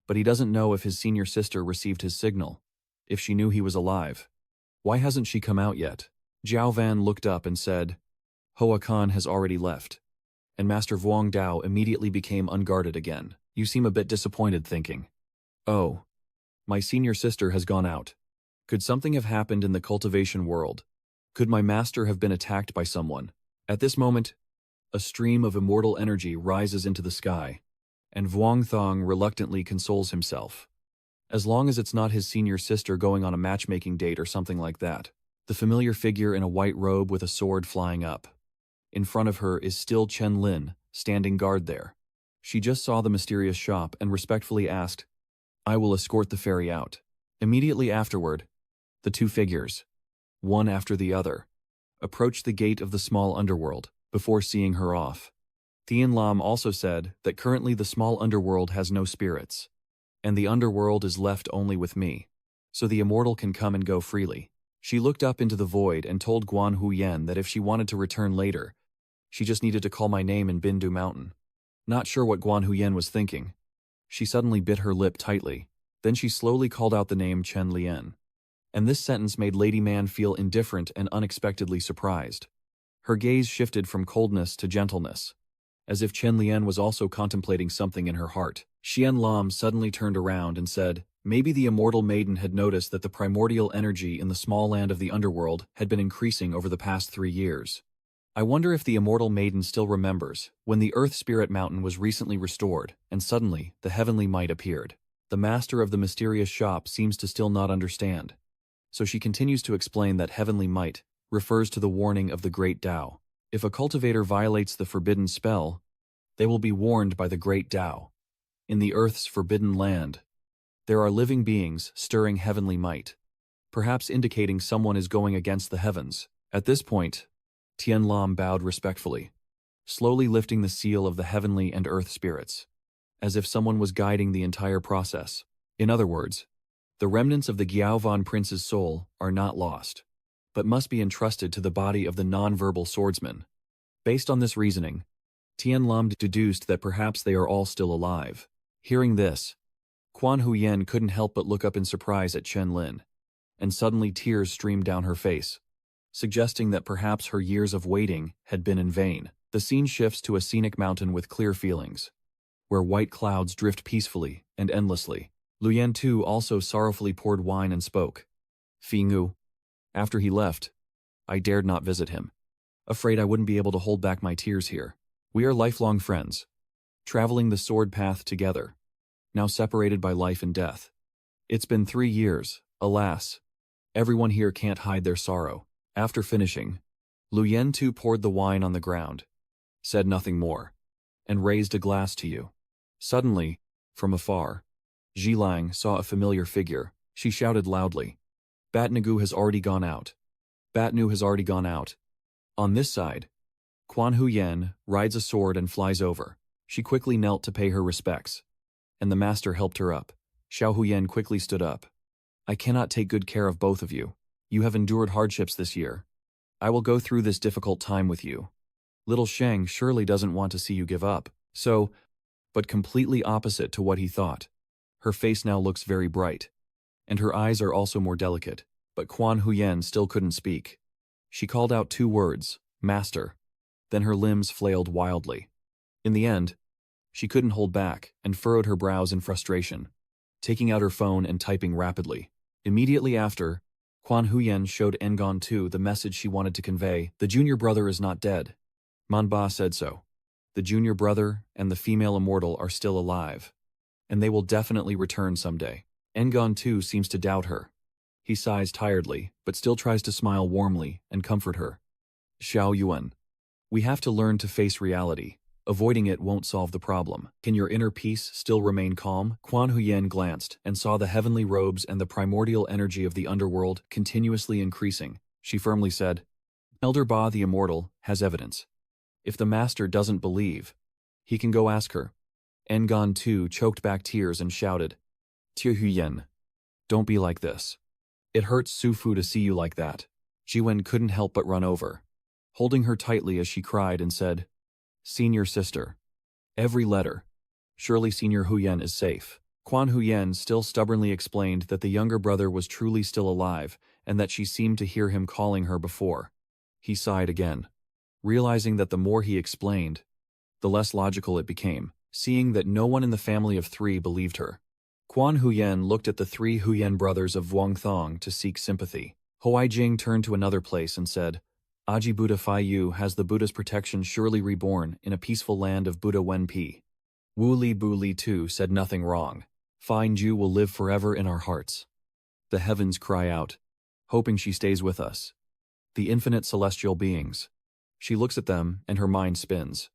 But he doesn't know if his senior sister received his signal, if she knew he was alive. Why hasn't she come out yet? Zhao Van looked up and said, Hoa Khan has already left. And Master Vuong Dao immediately became unguarded again. You seem a bit disappointed, thinking, oh, my senior sister has gone out. Could something have happened in the cultivation world? Could my master have been attacked by someone? At this moment, a stream of immortal energy rises into the sky, and Vuong Thong reluctantly consoles himself. As long as it's not his senior sister going on a matchmaking date or something like that. The familiar figure in a white robe with a sword flying up. In front of her is still Chen Lin, standing guard there. She just saw the mysterious shop and respectfully asked, I will escort the fairy out. Immediately afterward, the two figures, one after the other, approached the gate of the small underworld before seeing her off. Thien Lam also said that currently the small underworld has no spirits, and the underworld is left only with me, so the immortal can come and go freely. She looked up into the void and told Guan Huyen that if she wanted to return later, she just needed to call my name in Bindu Mountain. Not sure what Guan Huyen was thinking. She suddenly bit her lip tightly. Then she slowly called out the name Chen Lian. And this sentence made Lady Man feel indifferent and unexpectedly surprised. Her gaze shifted from coldness to gentleness, as if Chen Lian was also contemplating something in her heart. Xian Lam suddenly turned around and said, maybe the immortal maiden had noticed that the primordial energy in the small land of the underworld had been increasing over the past 3 years. I wonder if the immortal maiden still remembers when the Earth Spirit Mountain was recently restored, and suddenly the heavenly might appeared. The master of the mysterious shop seems to still not understand. So she continues to explain that heavenly might refers to the warning of the great Tao. If a cultivator violates the forbidden spell, they will be warned by the great Tao. In the Earth's forbidden land, there are living beings stirring heavenly might, perhaps indicating someone is going against the heavens. At this point, Tian Lam bowed respectfully, slowly lifting the seal of the heavenly and earth spirits, as if someone was guiding the entire process. In other words, the remnants of the Giaovan prince's soul are not lost, but must be entrusted to the body of the non-verbal swordsman. Based on this reasoning, Tian Lam deduced that perhaps they are all still alive. Hearing this, Quan Huyen couldn't help but look up in surprise at Chen Lin, and suddenly tears streamed down her face, suggesting that perhaps her years of waiting had been in vain. The scene shifts to a scenic mountain with clear feelings, where white clouds drift peacefully and endlessly. Luyen too also sorrowfully poured wine and spoke. Fingu. After he left, I dared not visit him, afraid I wouldn't be able to hold back my tears here. We are lifelong friends, traveling the sword path together, now separated by life and death. It's been 3 years, alas. Everyone here can't hide their sorrow. After finishing, Luyen too poured the wine on the ground, said nothing more, and raised a glass to you. Suddenly, from afar, Zhilang saw a familiar figure. She shouted loudly, Batnigu has already gone out. Batnu has already gone out. On this side, Quan Huyen rides a sword and flies over. She quickly knelt to pay her respects, and the master helped her up. Xiao Huyen quickly stood up. I cannot take good care of both of you. You have endured hardships this year. I will go through this difficult time with you. Little Sheng surely doesn't want to see you give up, but completely opposite to what he thought. Her face now looks very bright, and her eyes are also more delicate, but Quan Huyen still couldn't speak. She called out 2 words, Master. Then her limbs flailed wildly. In the end, she couldn't hold back and furrowed her brows in frustration, taking out her phone and typing rapidly. Immediately after, Quan Huyen showed Ngon Tu the message she wanted to convey. The junior brother is not dead. Manba said so. The junior brother and the female immortal are still alive, and they will definitely return someday. Ngon Tu seems to doubt her. He sighs tiredly, but still tries to smile warmly and comfort her. Xiao Yuan. We have to learn to face reality. Avoiding it won't solve the problem. Can your inner peace still remain calm? Quan Huyen glanced and saw the heavenly robes and the primordial energy of the underworld continuously increasing. She firmly said, Elder Ba the Immortal has evidence. If the master doesn't believe, he can go ask her. Ngon Tu choked back tears and shouted, Tia Huyen, don't be like this. It hurts Su Fu to see you like that. Jiwen couldn't help but run over, holding her tightly as she cried and said, Senior sister. Every letter. Surely Senior Huyen is safe. Quan Huyen still stubbornly explained that the younger brother was truly still alive and that she seemed to hear him calling her before. He sighed again, realizing that the more he explained, the less logical it became, seeing that no one in the family of 3 believed her. Quan Huyen looked at the 3 Huyen brothers of Wangthong to seek sympathy. Huai Jing turned to another place and said, Aji Buddha Fai Yu has the Buddha's protection surely reborn in a peaceful land of Buddha Wen Pi. Wu Li Bu Li too said nothing wrong. Fine Ju will live forever in our hearts. The heavens cry out, hoping she stays with us. The infinite celestial beings. She looks at them and her mind spins.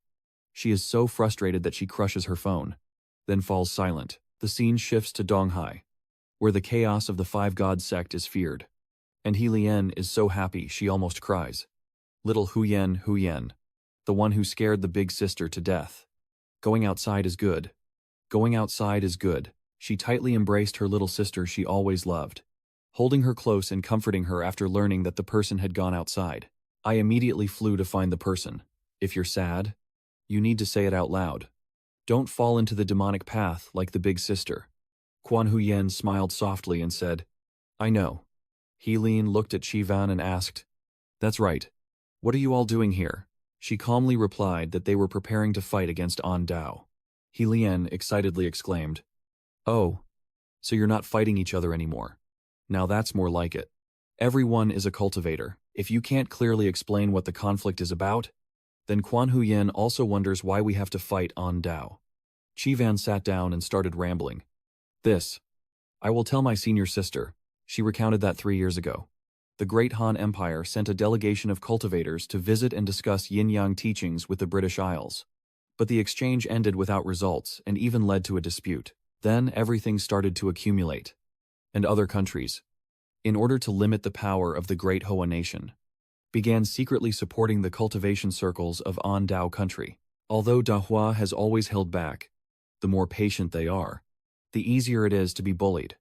She is so frustrated that she crushes her phone, then falls silent. The scene shifts to Donghai, where the chaos of the 5 God sect is feared. And He Lian is so happy she almost cries. Little Huyen, the one who scared the big sister to death. Going outside is good. Going outside is good. She tightly embraced her little sister she always loved, holding her close and comforting her after learning that the person had gone outside. I immediately flew to find the person. If you're sad, you need to say it out loud. Don't fall into the demonic path like the big sister. Quan Huyen smiled softly and said, I know. Helene looked at Chivan and asked, That's right. What are you all doing here? She calmly replied that they were preparing to fight against An Dao. Helene excitedly exclaimed, Oh, so you're not fighting each other anymore. Now that's more like it. Everyone is a cultivator. If you can't clearly explain what the conflict is about, then Quan Huyen also wonders why we have to fight An Dao. Chivan sat down and started rambling. I will tell my senior sister. She recounted that 3 years ago. The Great Han Empire sent a delegation of cultivators to visit and discuss Yinyang teachings with the British Isles. But the exchange ended without results and even led to a dispute. Then everything started to accumulate. And other countries, in order to limit the power of the Great Hoa nation, began secretly supporting the cultivation circles of An Dao country. Although Dahua has always held back, the more patient they are, the easier it is to be bullied.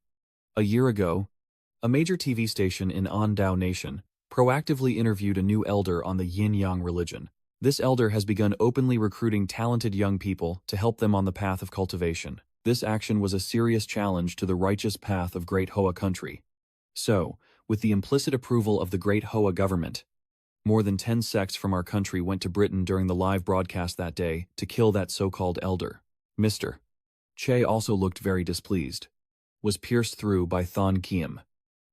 A year ago, a major TV station in An Dao Nation proactively interviewed a new elder on the Yinyang religion. This elder has begun openly recruiting talented young people to help them on the path of cultivation. This action was a serious challenge to the righteous path of Great Hoa country. So, with the implicit approval of the Great Hoa government, more than 10 sects from our country went to Britain during the live broadcast that day to kill that so-called elder. Mr. Che also looked very displeased. Was pierced through by Thon Kiem.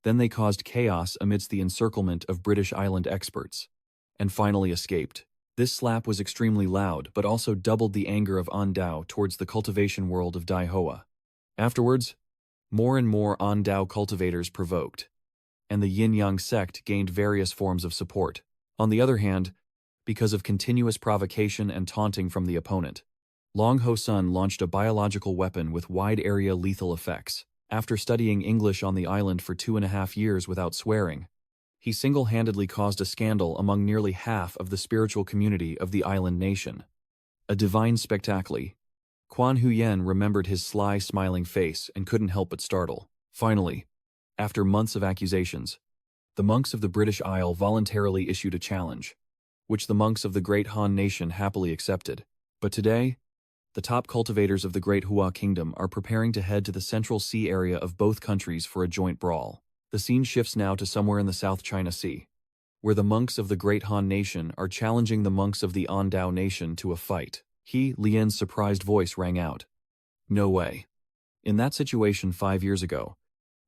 Then they caused chaos amidst the encirclement of British Island experts. And finally escaped. This slap was extremely loud but also doubled the anger of An Dao towards the cultivation world of Dai Hoa. Afterwards, more and more An Dao cultivators provoked, and the Yinyang sect gained various forms of support. On the other hand, because of continuous provocation and taunting from the opponent, Long Ho Sun launched a biological weapon with wide-area lethal effects. After studying English on the island for 2.5 years without swearing, he single-handedly caused a scandal among nearly half of the spiritual community of the island nation. A divine spectacle. Quan Huyen remembered his sly, smiling face and couldn't help but startle. Finally, after months of accusations, the monks of the British Isle voluntarily issued a challenge, which the monks of the Great Han Nation happily accepted. But today, the top cultivators of the Great Hua Kingdom are preparing to head to the Central Sea area of both countries for a joint brawl. The scene shifts now to somewhere in the South China Sea, where the monks of the Great Han Nation are challenging the monks of the An Dao Nation to a fight. Lian's surprised voice rang out. No way. In that situation 5 years ago,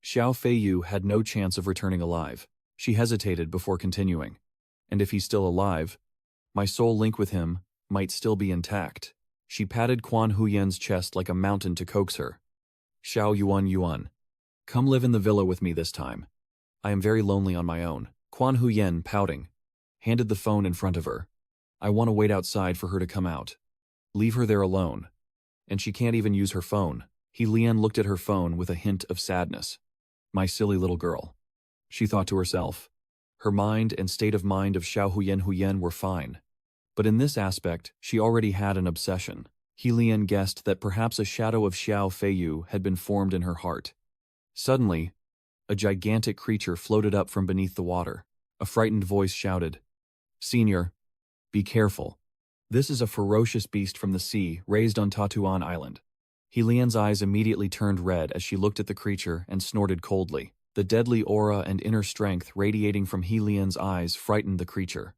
Xiao Feiyu had no chance of returning alive. She hesitated before continuing. And if he's still alive, my soul link with him might still be intact. She patted Quan Huyen's chest like a mountain to coax her. Xiao Yuan, come live in the villa with me this time. I am very lonely on my own. Quan Huyen, pouting, handed the phone in front of her. I want to wait outside for her to come out. Leave her there alone. And she can't even use her phone. Lian looked at her phone with a hint of sadness. My silly little girl. She thought to herself. Her mind and state of mind of Xiao Huyen were fine. But in this aspect, she already had an obsession. Lian guessed that perhaps a shadow of Xiao Feiyu had been formed in her heart. Suddenly, a gigantic creature floated up from beneath the water. A frightened voice shouted, Senior, be careful. This is a ferocious beast from the sea raised on Tatuan Island. Lian's eyes immediately turned red as she looked at the creature and snorted coldly. The deadly aura and inner strength radiating from Lian's eyes frightened the creature,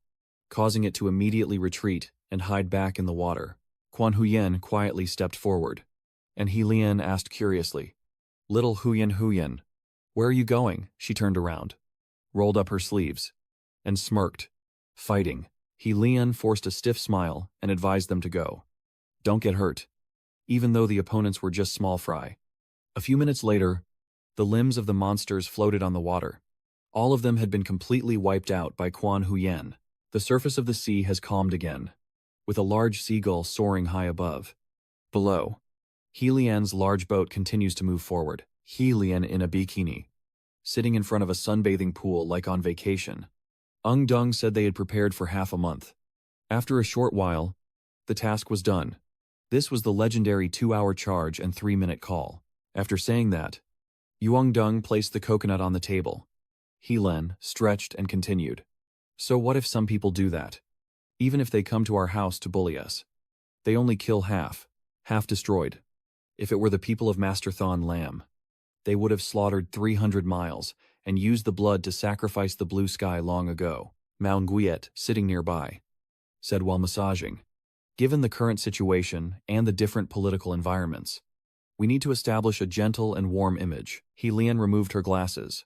causing it to immediately retreat and hide back in the water. Quan Huyen quietly stepped forward, and Lian asked curiously, Little Huyen, where are you going? She turned around, rolled up her sleeves, and smirked. Fighting. Lian forced a stiff smile and advised them to go. Don't get hurt, even though the opponents were just small fry. A few minutes later, the limbs of the monsters floated on the water. All of them had been completely wiped out by Quan Huyen. The surface of the sea has calmed again, with a large seagull soaring high above. Below, Lian's large boat continues to move forward. Lian in a bikini, sitting in front of a sunbathing pool like on vacation. Ung Dung said they had prepared for half a month. After a short while, the task was done. This was the legendary 2-hour charge and 3-minute call. After saying that, Yuang Dung placed the coconut on the table. Len stretched and continued. So what if some people do that? Even if they come to our house to bully us, they only kill half destroyed. If it were the people of Master Thon Lam, they would have slaughtered 300 miles and used the blood to sacrifice the blue sky long ago. Mao Nguyen, sitting nearby, said while massaging. Given the current situation and the different political environments, we need to establish a gentle and warm image. Lian removed her glasses,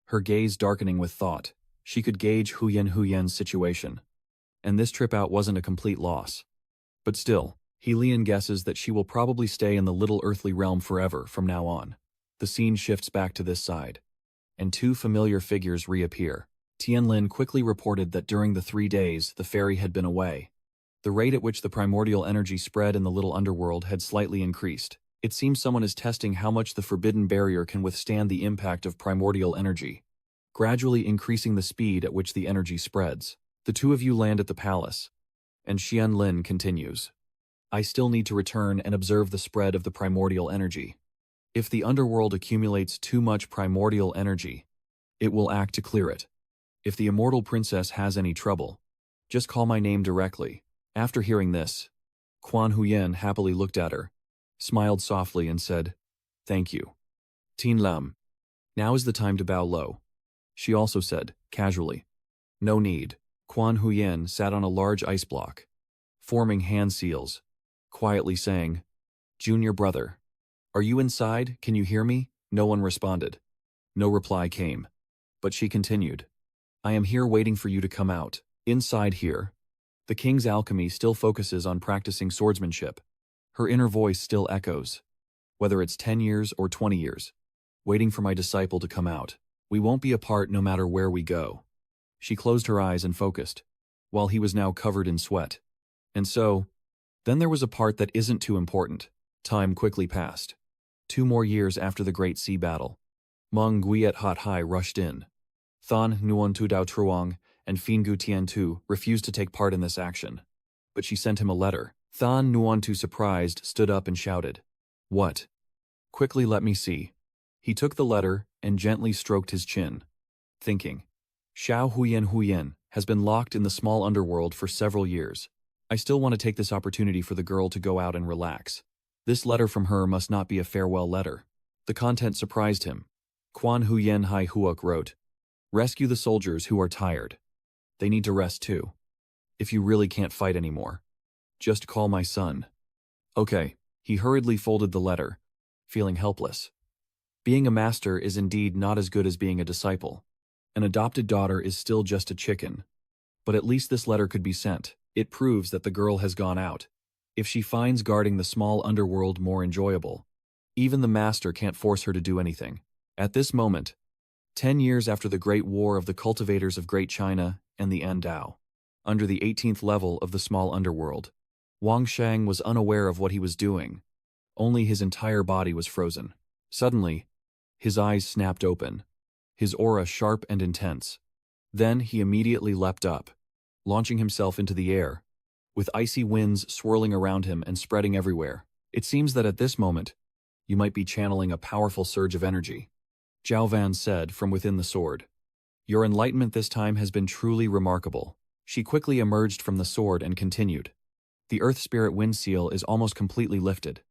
her gaze darkening with thought. She could gauge Huyen's situation, and this trip out wasn't a complete loss. But still, Lian guesses that she will probably stay in the little earthly realm forever from now on. The scene shifts back to this side, and 2 familiar figures reappear. Tianlin quickly reported that during the 3 days the fairy had been away, the rate at which the primordial energy spread in the little underworld had slightly increased. It seems someone is testing how much the forbidden barrier can withstand the impact of primordial energy, gradually increasing the speed at which the energy spreads. The 2 of you land at the palace, and Xianlin continues. I still need to return and observe the spread of the primordial energy. If the underworld accumulates too much primordial energy, it will act to clear it. If the immortal princess has any trouble, just call my name directly. After hearing this, Quan Huyen happily looked at her, smiled softly and said, Thank you. Tin Lam. Now is the time to bow low. She also said, casually. No need. Quan Huyen sat on a large ice block, forming hand seals, quietly saying, Junior brother. Are you inside? Can you hear me? No one responded. No reply came. But she continued. I am here waiting for you to come out. Inside here. The king's alchemy still focuses on practicing swordsmanship. Her inner voice still echoes. Whether it's 10 years or 20 years. Waiting for my disciple to come out. We won't be apart no matter where we go. She closed her eyes and focused, while he was now covered in sweat. And so, then there was a part that isn't too important. Time quickly passed. 2 more years after the Great Sea Battle. Meng Guiet Hot Hai rushed in. Than Nguyen Tu Dao Truong and Fin Gu Tien Tu refused to take part in this action. But she sent him a letter. Than Nguyen Tu, surprised, stood up and shouted. What? Quickly, let me see. He took the letter and gently stroked his chin, thinking. Xiao Huyen has been locked in the small underworld for several years. I still want to take this opportunity for the girl to go out and relax. This letter from her must not be a farewell letter. The content surprised him. Quan Huyen Hai Huok wrote, Rescue the soldiers who are tired. They need to rest too. If you really can't fight anymore, just call my son. Okay, he hurriedly folded the letter, feeling helpless. Being a master is indeed not as good as being a disciple. An adopted daughter is still just a chicken. But at least this letter could be sent. It proves that the girl has gone out. If she finds guarding the small underworld more enjoyable, even the master can't force her to do anything. At this moment, 10 years after the Great War of the cultivators of Great China and the Andao, under the 18th level of the small underworld, Wang Shang was unaware of what he was doing. Only his entire body was frozen. Suddenly, his eyes snapped open, his aura sharp and intense. Then he immediately leapt up, launching himself into the air, with icy winds swirling around him and spreading everywhere. It seems that at this moment, you might be channeling a powerful surge of energy. Zhao Van said from within the sword. Your enlightenment this time has been truly remarkable. She quickly emerged from the sword and continued. The Earth Spirit Wind Seal is almost completely lifted.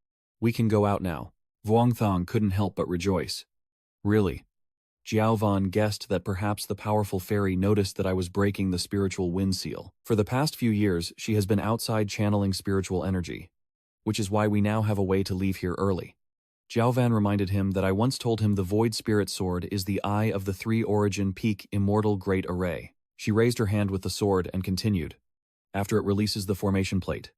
We can go out now. Vuong Thong couldn't help but rejoice. Really? Jiao Van guessed that perhaps the powerful fairy noticed that I was breaking the spiritual wind seal. For the past few years, she has been outside channeling spiritual energy, which is why we now have a way to leave here early. Jiao Van reminded him that I once told him the Void Spirit Sword is the eye of the 3-origin peak immortal great array. She raised her hand with the sword and continued. After it releases the formation plate,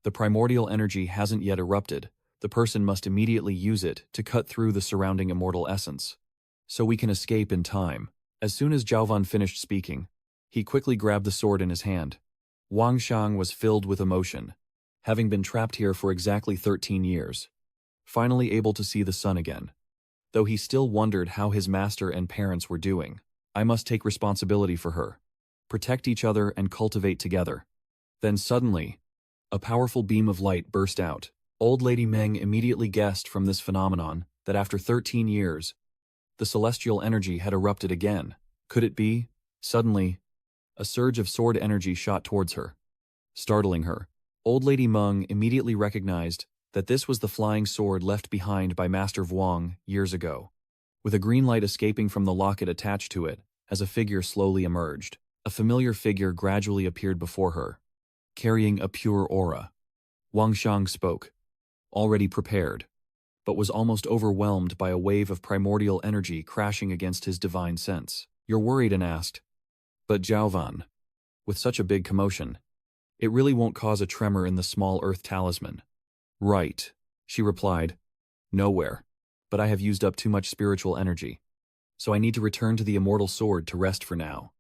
the primordial energy hasn't yet erupted. The person must immediately use it to cut through the surrounding immortal essence, so we can escape in time. As soon as Zhao Van finished speaking, he quickly grabbed the sword in his hand. Wang Shang was filled with emotion, having been trapped here for exactly 13 years. Finally able to see the sun again. Though he still wondered how his master and parents were doing. I must take responsibility for her, protect each other and cultivate together. Then suddenly, a powerful beam of light burst out. Old Lady Meng immediately guessed from this phenomenon that after 13 years, the celestial energy had erupted again. Could it be? Suddenly, a surge of sword energy shot towards her, startling her. Old Lady Meng immediately recognized that this was the flying sword left behind by Master Vuong years ago, with a green light escaping from the locket attached to it as a figure slowly emerged. A familiar figure gradually appeared before her, carrying a pure aura. Wang Shang spoke, already prepared, but was almost overwhelmed by a wave of primordial energy crashing against his divine sense. You're worried and asked, but Zhao Van, with such a big commotion, it really won't cause a tremor in the small earth talisman. Right, she replied. Nowhere. But I have used up too much spiritual energy. So I need to return to the immortal sword to rest for now.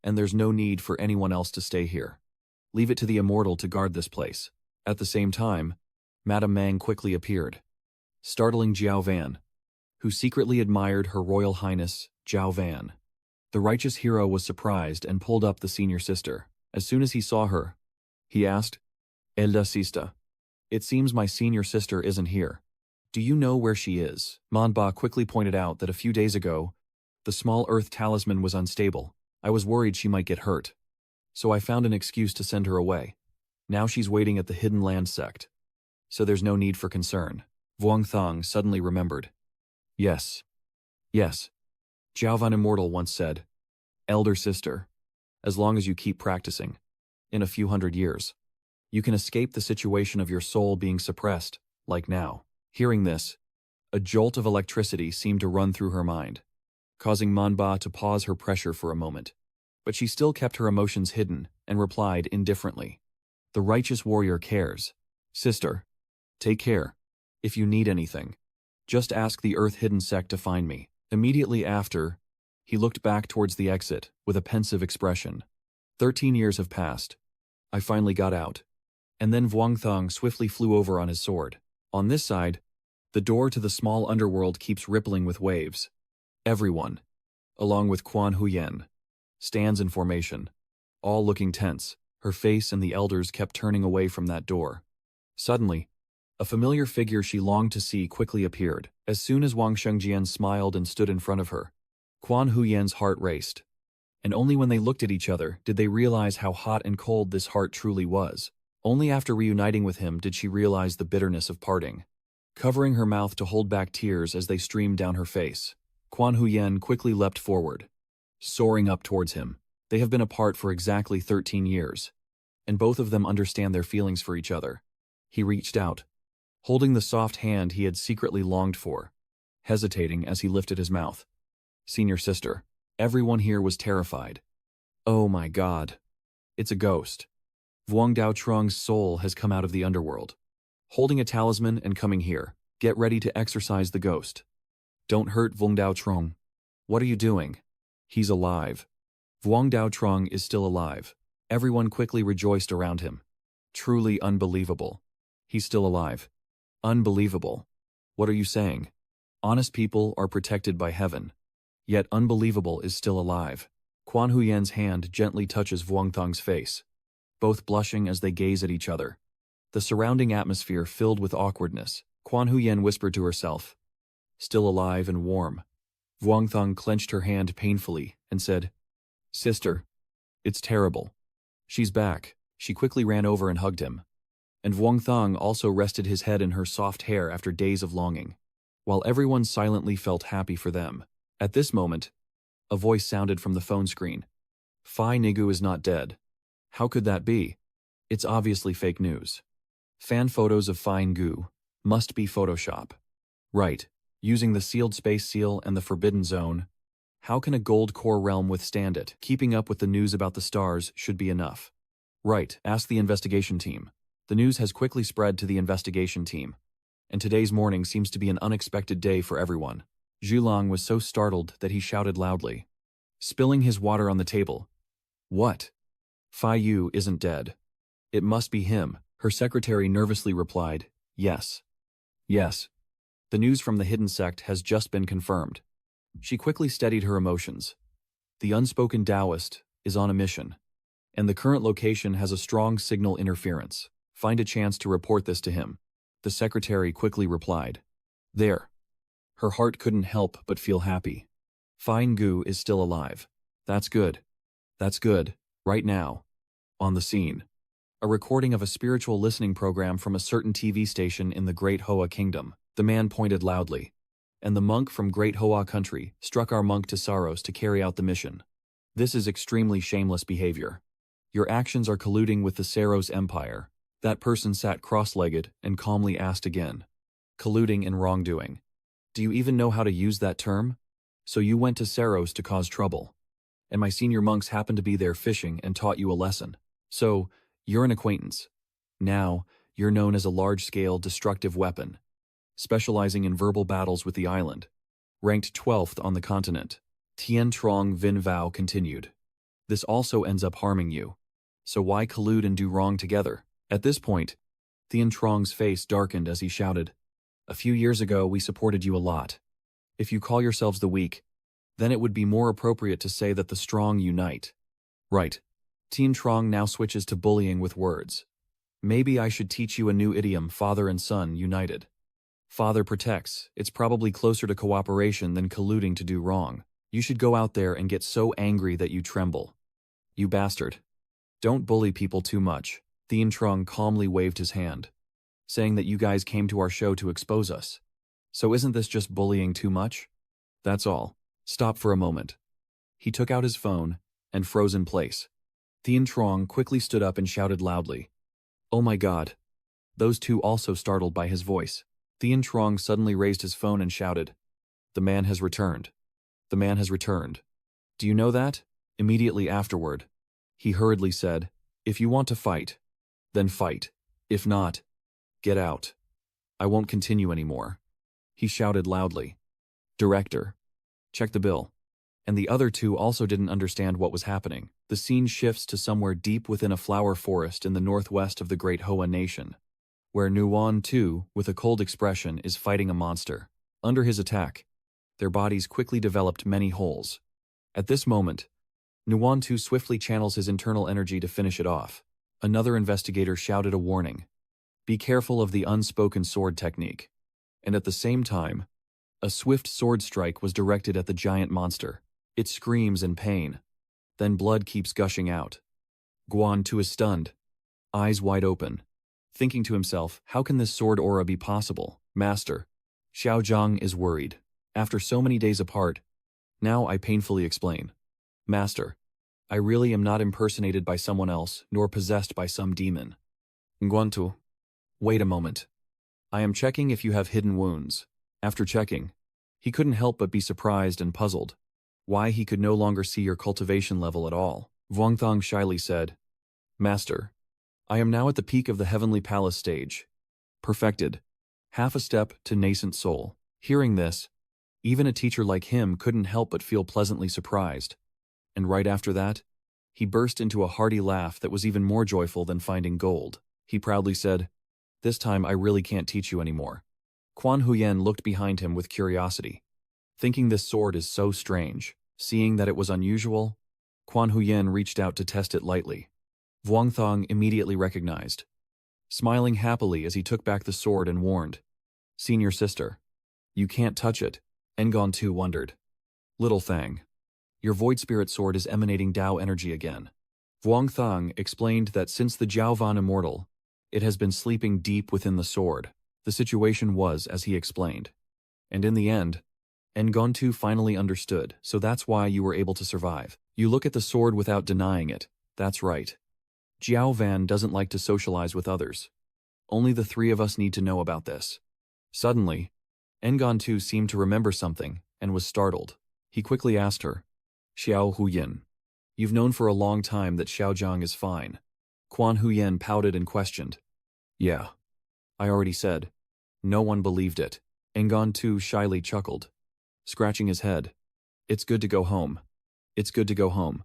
And there's no need for anyone else to stay here. Leave it to the immortal to guard this place. At the same time, Madame Mang quickly appeared, startling Jiao Van, who secretly admired Her Royal Highness, Jiao Van. The righteous hero was surprised and pulled up the senior sister. As soon as he saw her, he asked, Elda Sista. It seems my senior sister isn't here. Do you know where she is? Manhwa quickly pointed out that a few days ago, the small earth talisman was unstable. I was worried she might get hurt. So I found an excuse to send her away. Now she's waiting at the Hidden Land Sect. So there's no need for concern. Vuong Thong suddenly remembered. Yes. Yes. Jiao Van Immortal once said, Elder sister, as long as you keep practicing, in a few hundred years, you can escape the situation of your soul being suppressed, like now. Hearing this, a jolt of electricity seemed to run through her mind, causing Manba to pause her pressure for a moment. But she still kept her emotions hidden and replied indifferently. The righteous warrior cares. Sister, take care. If you need anything, just ask the Earth-hidden Sect to find me. Immediately after, he looked back towards the exit with a pensive expression. 13 years have passed. I finally got out. And then Vuongthong swiftly flew over on his sword. On this side, the door to the small underworld keeps rippling with waves. Everyone, along with Quan Huyen, stands in formation, all looking tense. Her face and the elders kept turning away from that door. Suddenly, a familiar figure she longed to see quickly appeared. As soon as Wang Shengjian smiled and stood in front of her, Quan Huyen's heart raced. And only when they looked at each other did they realize how hot and cold this heart truly was. Only after reuniting with him did she realize the bitterness of parting. Covering her mouth to hold back tears as they streamed down her face, Quan Huyen quickly leapt forward, soaring up towards him. They have been apart for exactly 13 years, and both of them understand their feelings for each other. He reached out, holding the soft hand he had secretly longed for, hesitating as he lifted his mouth. Senior sister. Everyone here was terrified. Oh my God. It's a ghost. Vuong Dao Trung's soul has come out of the underworld, holding a talisman and coming here. Get ready to exorcise the ghost. Don't hurt Vuong Dao Trung. What are you doing? He's alive. Vuong Dao Trung is still alive. Everyone quickly rejoiced around him. Truly unbelievable. He's still alive. Unbelievable. What are you saying? Honest people are protected by heaven. Yet unbelievable is still alive. Quan Huyen's hand gently touches Vuongthong's face, both blushing as they gaze at each other. The surrounding atmosphere filled with awkwardness. Quan Huyen whispered to herself, still alive and warm. Vuongthong clenched her hand painfully and said, Sister, it's terrible. She's back. She quickly ran over and hugged him. And Vuongthong also rested his head in her soft hair after days of longing, while everyone silently felt happy for them. At this moment, a voice sounded from the phone screen. Phi Nigu is not dead. How could that be? It's obviously fake news. Fan photos of Phi Nigu must be Photoshop. Right, using the sealed space seal and the forbidden zone. How can a gold core realm withstand it? Keeping up with the news about the stars should be enough. Right, ask the investigation team. The news has quickly spread to the investigation team, and today's morning seems to be an unexpected day for everyone. Zhulang was so startled that he shouted loudly, spilling his water on the table. What? Phi Yu isn't dead. It must be him. Her secretary nervously replied, Yes. Yes. The news from the hidden sect has just been confirmed. She quickly steadied her emotions. The unspoken Taoist is on a mission, and the current location has a strong signal interference. Find a chance to report this to him. The secretary quickly replied. There. Her heart couldn't help but feel happy. Phi Nigu is still alive. That's good. That's good. Right now. On the scene. A recording of a spiritual listening program from a certain TV station in the Great Hoa Kingdom. The man pointed loudly. And the monk from Great Hoa country struck our monk to Saros to carry out the mission. This is extremely shameless behavior. Your actions are colluding with the Saros Empire. That person sat cross-legged and calmly asked again. Colluding in wrongdoing. Do you even know how to use that term? So you went to Saros to cause trouble. And my senior monks happened to be there fishing and taught you a lesson. So, you're an acquaintance. Now, you're known as a large-scale destructive weapon, specializing in verbal battles with the island. Ranked 12th on the continent. Tien Trong Vin Vao continued. This also ends up harming you. So why collude and do wrong together? At this point, Tien Trong's face darkened as he shouted, A few years ago we supported you a lot. If you call yourselves the weak, then it would be more appropriate to say that the strong unite. Right. Tien Trong now switches to bullying with words. Maybe I should teach you a new idiom, father and son united. Father protects. It's probably closer to cooperation than colluding to do wrong. You should go out there and get so angry that you tremble. You bastard. Don't bully people too much. Tien Trong calmly waved his hand, saying that you guys came to our show to expose us. So isn't this just bullying too much? That's all. Stop for a moment. He took out his phone and froze in place. Tien Trong quickly stood up and shouted loudly. Oh my God. Those two also startled by his voice. Thien Trong suddenly raised his phone and shouted, "The man has returned. The man has returned. Do you know that?" Immediately afterward, he hurriedly said, "If you want to fight, then fight. If not, get out. I won't continue anymore." He shouted loudly, "Director, check the bill." And the other two also didn't understand what was happening. The scene shifts to somewhere deep within a flower forest in the northwest of the Great Hoa Nation, where Nuan Tu, with a cold expression, is fighting a monster. Under his attack, their bodies quickly developed many holes. At this moment, Nuan Tu swiftly channels his internal energy to finish it off. Another investigator shouted a warning, "Be careful of the unspoken sword technique." And at the same time, a swift sword strike was directed at the giant monster. It screams in pain. Then blood keeps gushing out. Guan Tu is stunned, eyes wide open, thinking to himself, how can this sword aura be possible? Master. Xiao Zhang is worried. After so many days apart, now I painfully explain. Master, I really am not impersonated by someone else, nor possessed by some demon. Guan Tu, wait a moment. I am checking if you have hidden wounds. After checking, he couldn't help but be surprised and puzzled. Why he could no longer see your cultivation level at all. Vuongthong shyly said, Master, I am now at the peak of the Heavenly Palace stage. Perfected. Half a step to nascent soul. Hearing this, even a teacher like him couldn't help but feel pleasantly surprised. And right after that, he burst into a hearty laugh that was even more joyful than finding gold. He proudly said, This time I really can't teach you anymore. Quan Huyen looked behind him with curiosity. Thinking this sword is so strange, seeing that it was unusual, Quan Huyen reached out to test it lightly. Vuongthong immediately recognized, smiling happily as he took back the sword and warned, Senior sister, you can't touch it. Ngon Tu wondered. Little Thang, your void spirit sword is emanating Tao energy again. Vuongthong explained that since the Jiaovan immortal, it has been sleeping deep within the sword. The situation was as he explained. And in the end, Ngon Tu finally understood, so that's why you were able to survive. You look at the sword without denying it, that's right. Jiao Van doesn't like to socialize with others. Only the three of us need to know about this. Suddenly, Ngon Tu seemed to remember something and was startled. He quickly asked her, Xiao Huyin, you've known for a long time that Xiaojiang is fine. Quan Huyen pouted and questioned. Yeah. I already said. No one believed it. Ngon Tu shyly chuckled, scratching his head. It's good to go home. It's good to go home.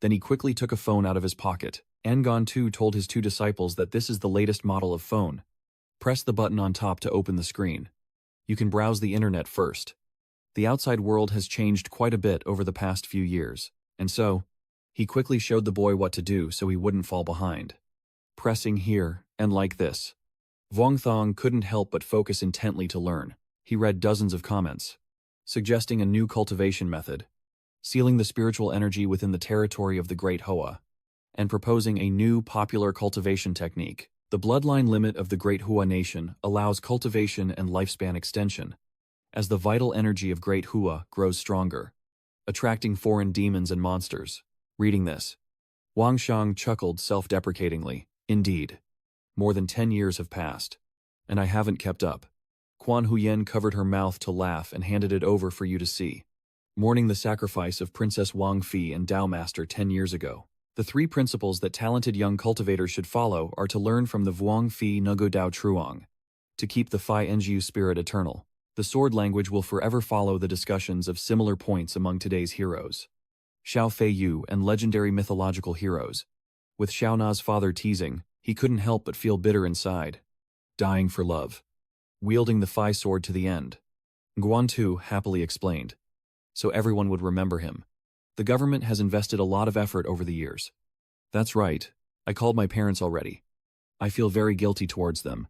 Then he quickly took a phone out of his pocket. Ngon Tu told his two disciples that this is the latest model of phone. Press the button on top to open the screen. You can browse the internet first. The outside world has changed quite a bit over the past few years, and so, he quickly showed the boy what to do so he wouldn't fall behind. Pressing here, and like this. Vuongthong couldn't help but focus intently to learn. He read dozens of comments, suggesting a new cultivation method, sealing the spiritual energy within the territory of the Great Hoa, and proposing a new popular cultivation technique. The bloodline limit of the Great Hoa Nation allows cultivation and lifespan extension, as the vital energy of Great Hoa grows stronger, attracting foreign demons and monsters. Reading this, Wang Shang chuckled self-deprecatingly. Indeed, more than 10 years have passed, and I haven't kept up. Quan Huyen covered her mouth to laugh and handed it over for you to see. Mourning the sacrifice of Princess Wang Fi and Dao Master 10 years ago. The three principles that talented young cultivators should follow are to learn from the Vuong Fi Nugu Dao Truong, to keep the Phi Enjiu spirit eternal. The sword language will forever follow the discussions of similar points among today's heroes. Xiao Fei Yu and legendary mythological heroes. With Xiao Na's father teasing, he couldn't help but feel bitter inside. Dying for love. Wielding the Phi sword to the end. Guan Tu happily explained. So everyone would remember him. The government has invested a lot of effort over the years. That's right, I called my parents already. I feel very guilty towards them,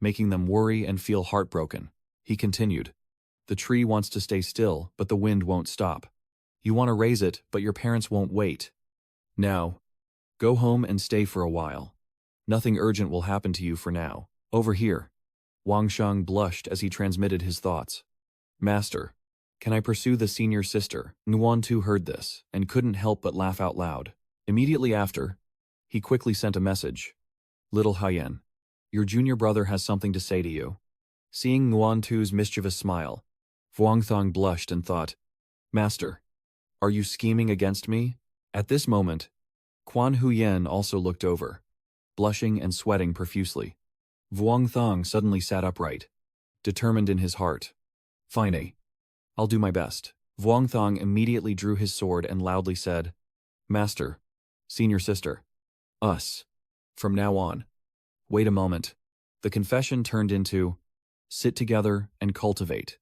making them worry and feel heartbroken. He continued. The tree wants to stay still, but the wind won't stop. You want to raise it, but your parents won't wait. Now, go home and stay for a while. Nothing urgent will happen to you for now. Over here. Wang Shang blushed as he transmitted his thoughts. Master, can I pursue the senior sister? Nguan Tu heard this, and couldn't help but laugh out loud. Immediately after, he quickly sent a message. Little Haiyan, Your junior brother has something to say to you. Seeing Nguyen Tu's mischievous smile, Vuong Thong blushed and thought, Master, are you scheming against me? At this moment, Quan Huyen also looked over, blushing and sweating profusely. Vuong Thong suddenly sat upright, determined in his heart. Fine. I'll do my best. Vuong Thong immediately drew his sword and loudly said, Master, senior sister, us. From now on. Wait a moment. The confession turned into, sit together and cultivate.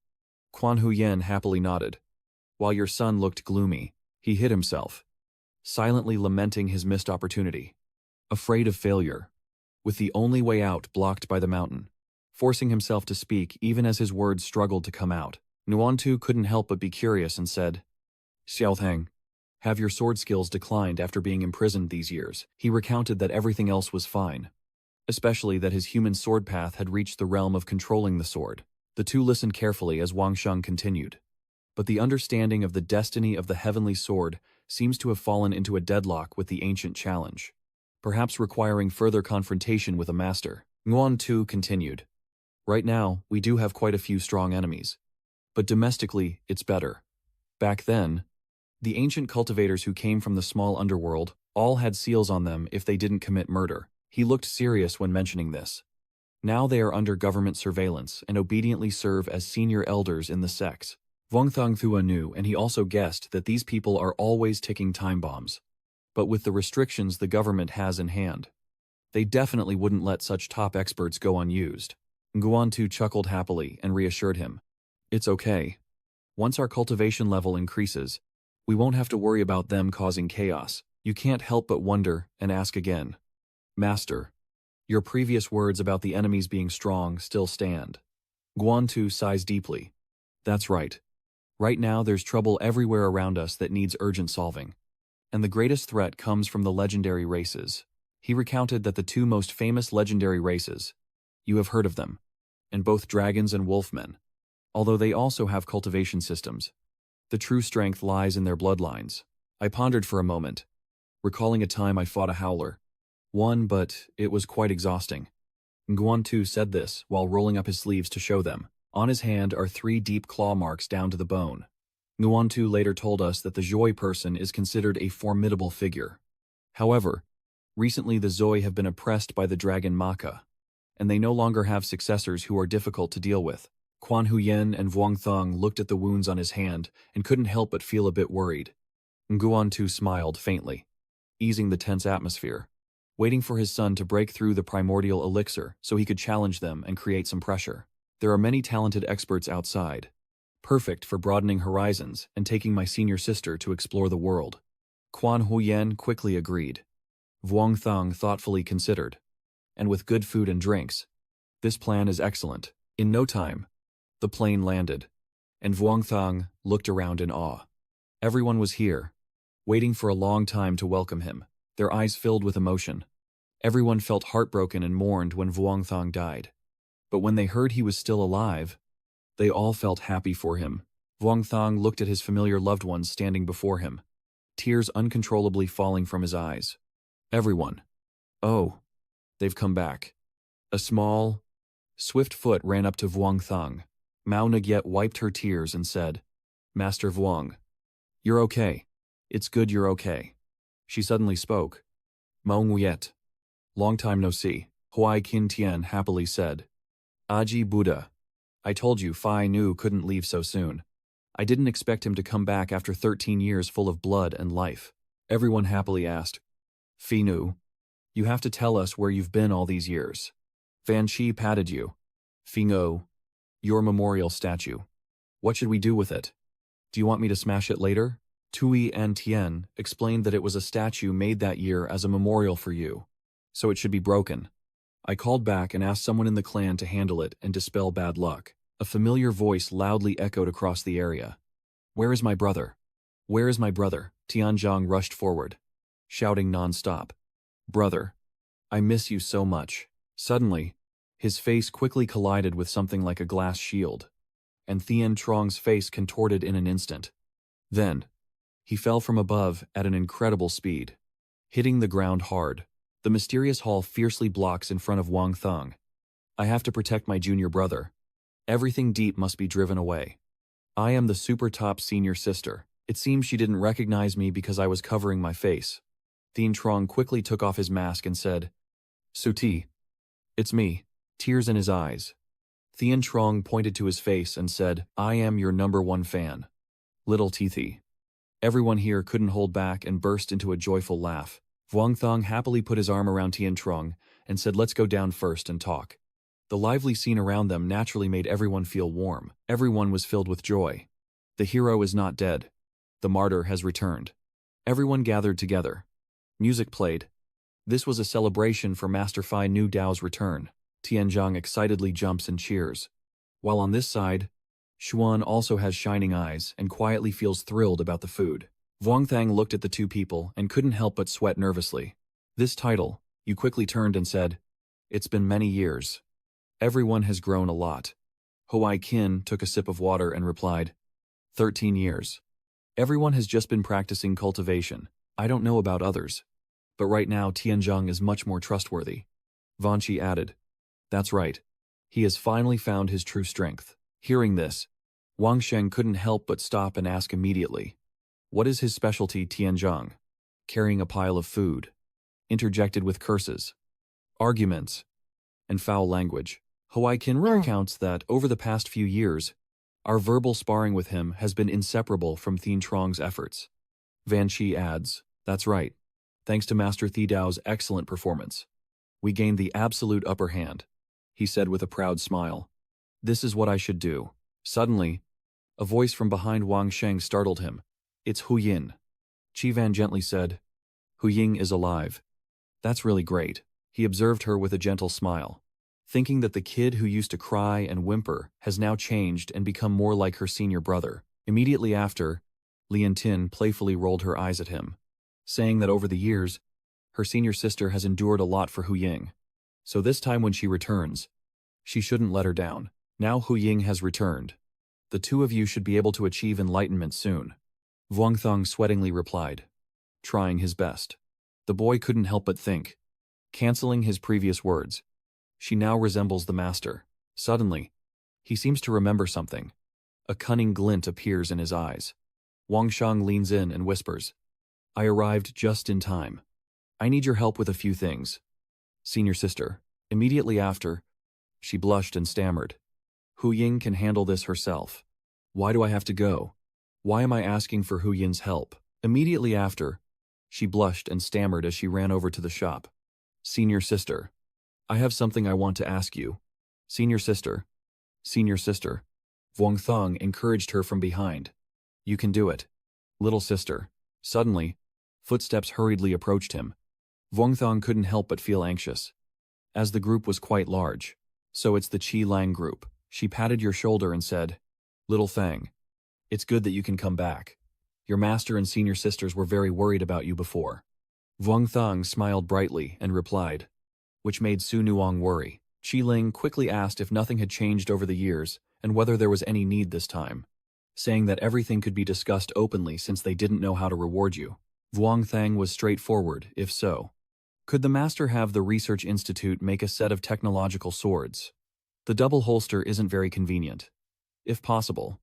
Quan Huyen happily nodded. While your son looked gloomy, he hid himself, silently lamenting his missed opportunity. Afraid of failure, with the only way out blocked by the mountain, forcing himself to speak even as his words struggled to come out. Nguyen Tu couldn't help but be curious and said, Xiao Thang, have your sword skills declined after being imprisoned these years? He recounted that everything else was fine, especially that his human sword path had reached the realm of controlling the sword. The two listened carefully as Wang Sheng continued. But the understanding of the destiny of the heavenly sword seems to have fallen into a deadlock with the ancient challenge, perhaps requiring further confrontation with a master. Nguyen Tu continued. Right now, we do have quite a few strong enemies, but domestically, it's better. Back then, the ancient cultivators who came from the small underworld all had seals on them if they didn't commit murder. He looked serious when mentioning this. Now they are under government surveillance and obediently serve as senior elders in the sects. Vuong Thang Thua knew, and he also guessed that these people are always ticking time bombs. But with the restrictions the government has in hand, they definitely wouldn't let such top experts go unused. Nguyen Tu chuckled happily and reassured him. It's okay. Once our cultivation level increases, we won't have to worry about them causing chaos. You can't help but wonder and ask again. Master, your previous words about the enemies being strong still stand. Nguyen Tu sighs deeply. That's right. Right now there's trouble everywhere around us that needs urgent solving. And the greatest threat comes from the legendary races. He recounted that the two most famous legendary races, you have heard of them, and both dragons and wolfmen, although they also have cultivation systems. The true strength lies in their bloodlines. I pondered for a moment, recalling a time I fought a howler. Won, but it was quite exhausting. Nguyen Tu said this while rolling up his sleeves to show them. On his hand are 3 deep claw marks down to the bone. Nguyen Tu later told us that the Zoi person is considered a formidable figure. However, recently the Zoi have been oppressed by the dragon Maka, and they no longer have successors who are difficult to deal with. Quan Huyen and Vuong Thong looked at the wounds on his hand and couldn't help but feel a bit worried. Nguyen Tu smiled faintly, easing the tense atmosphere, waiting for his son to break through the primordial elixir so he could challenge them and create some pressure. There are many talented experts outside, perfect for broadening horizons and taking my senior sister to explore the world. Quan Huyen quickly agreed. Vuong Thong thoughtfully considered. And with good food and drinks, this plan is excellent. In no time, the plane landed, and Vuong Thong looked around in awe. Everyone was here, waiting for a long time to welcome him, their eyes filled with emotion. Everyone felt heartbroken and mourned when Vuong Thong died. But when they heard he was still alive, they all felt happy for him. Vuong Thong looked at his familiar loved ones standing before him, tears uncontrollably falling from his eyes. Everyone. Oh, they've come back. A small, swift foot ran up to Vuong Thong. Mao Mountain wiped her tears and said, Master Vuong, you're okay. It's good you're okay. She suddenly spoke. Mao Nguyet. Long time no see. Huai Kin Tian happily said. Aji Buddha. I told you Phi Nu couldn't leave so soon. I didn't expect him to come back after 13 years full of blood and life. Everyone happily asked. Phi Nu, you have to tell us where you've been all these years. Van Chi patted you. Phi Ngo, your memorial statue. What should we do with it? Do you want me to smash it later? Tui and Tien explained that it was a statue made that year as a memorial for you, so it should be broken. I called back and asked someone in the clan to handle it and dispel bad luck. A familiar voice loudly echoed across the area. Where is my brother? Where is my brother? Tianzhong rushed forward, shouting non-stop. Brother, I miss you so much. Suddenly, his face quickly collided with something like a glass shield, and Thien Truong's face contorted in an instant. Then, he fell from above at an incredible speed, hitting the ground hard. The mysterious hall fiercely blocks in front of Wang Thong. I have to protect my junior brother. Everything deep must be driven away. I am the super top senior sister. It seems she didn't recognize me because I was covering my face. Thien Trong quickly took off his mask and said, Suti. It's me. Tears in his eyes. Thien Trong pointed to his face and said, I am your #1 fan. Little Teethy. Everyone here couldn't hold back and burst into a joyful laugh. Wang Thong happily put his arm around Thien Trong and said, let's go down first and talk. The lively scene around them naturally made everyone feel warm. Everyone was filled with joy. The hero is not dead. The martyr has returned. Everyone gathered together. Music played. This was a celebration for Master Phi Nu Dao's return. Tianzhang excitedly jumps and cheers. While on this side, Xuan also has shining eyes and quietly feels thrilled about the food. Wang Thang looked at the two people and couldn't help but sweat nervously. This title, you quickly turned and said, it's been many years. Everyone has grown a lot. Huai Qin took a sip of water and replied, 13 years. Everyone has just been practicing cultivation. I don't know about others. But right now Tianzhang is much more trustworthy. Van Qi added, that's right. He has finally found his true strength. Hearing this, Wang Sheng couldn't help but stop and ask immediately, what is his specialty, Tianzhang? Carrying a pile of food. Interjected with curses, arguments, and foul language. Huai Qin recounts that over the past few years, our verbal sparring with him has been inseparable from Thien Trong's efforts. Van Qi adds, that's right. Thanks to Master Thi Dao's excellent performance, we gained the absolute upper hand, he said with a proud smile. This is what I should do. Suddenly, a voice from behind Wang Sheng startled him. It's Hu Yin. Qi Van gently said, Hu Ying is alive. That's really great. He observed her with a gentle smile, thinking that the kid who used to cry and whimper has now changed and become more like her senior brother. Immediately after, Lian Tin playfully rolled her eyes at him, saying that over the years, her senior sister has endured a lot for Hu Ying. So this time when she returns, she shouldn't let her down. Now Hu Ying has returned. The two of you should be able to achieve enlightenment soon. Vuong Thong sweatingly replied, trying his best. The boy couldn't help but think, canceling his previous words, she now resembles the master. Suddenly, he seems to remember something. A cunning glint appears in his eyes. Wang Shang leans in and whispers, I arrived just in time. I need your help with a few things. Senior sister. Immediately after, she blushed and stammered. Hu Ying can handle this herself. Why do I have to go? Why am I asking for Hu Yin's help? Immediately after, she blushed and stammered as she ran over to the shop. Senior sister. I have something I want to ask you. Senior sister. Senior sister. Vuong Thong encouraged her from behind. You can do it. Little sister. Suddenly, footsteps hurriedly approached him. Vuong Thong couldn't help but feel anxious. As the group was quite large. So it's the Qi Lang group. She patted your shoulder and said, Little Thang, it's good that you can come back. Your master and senior sisters were very worried about you before. Vuong Thong smiled brightly and replied, which made Su Nuong worry. Qi Ling quickly asked if nothing had changed over the years and whether there was any need this time, saying that everything could be discussed openly since they didn't know how to reward you. Vuong Thang was straightforward, if so. Could the master have the Research Institute make a set of technological swords? The double holster isn't very convenient. If possible,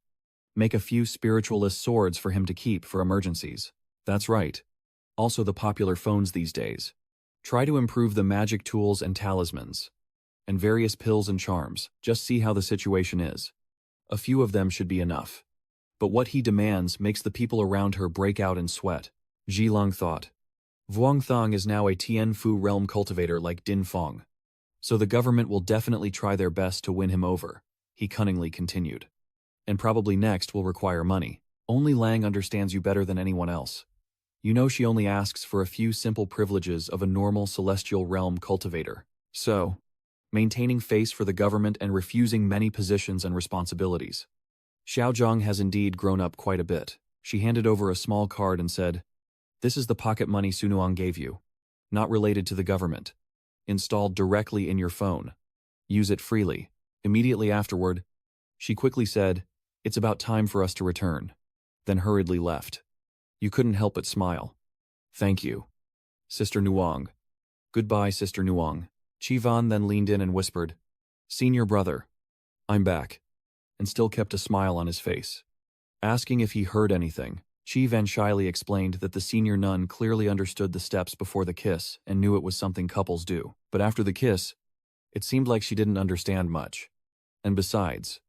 make a few spiritualist swords for him to keep for emergencies. That's right. Also the popular phones these days. Try to improve the magic tools and talismans. And various pills and charms. Just see how the situation is. A few of them should be enough. But what he demands makes the people around her break out in sweat. Ji Long thought. Vuong Thong is now a Tien Fu realm cultivator like Din Fong. So the government will definitely try their best to win him over, he cunningly continued. And probably next will require money. Only Lang understands you better than anyone else. You know she only asks for a few simple privileges of a normal celestial realm cultivator. So, maintaining face for the government and refusing many positions and responsibilities. Xiaozhang has indeed grown up quite a bit. She handed over a small card and said, This is the pocket money Sunuang gave you. Not related to the government. Installed directly in your phone. Use it freely. Immediately afterward, she quickly said, It's about time for us to return. Then hurriedly left. You couldn't help but smile. Thank you. Sister Nuong. Goodbye, Sister Nuong. Chivan then leaned in and whispered, Senior brother. I'm back. And still kept a smile on his face. Asking if he heard anything, Chivan shyly explained that the senior nun clearly understood the steps before the kiss and knew it was something couples do. But after the kiss, it seemed like she didn't understand much. And besides,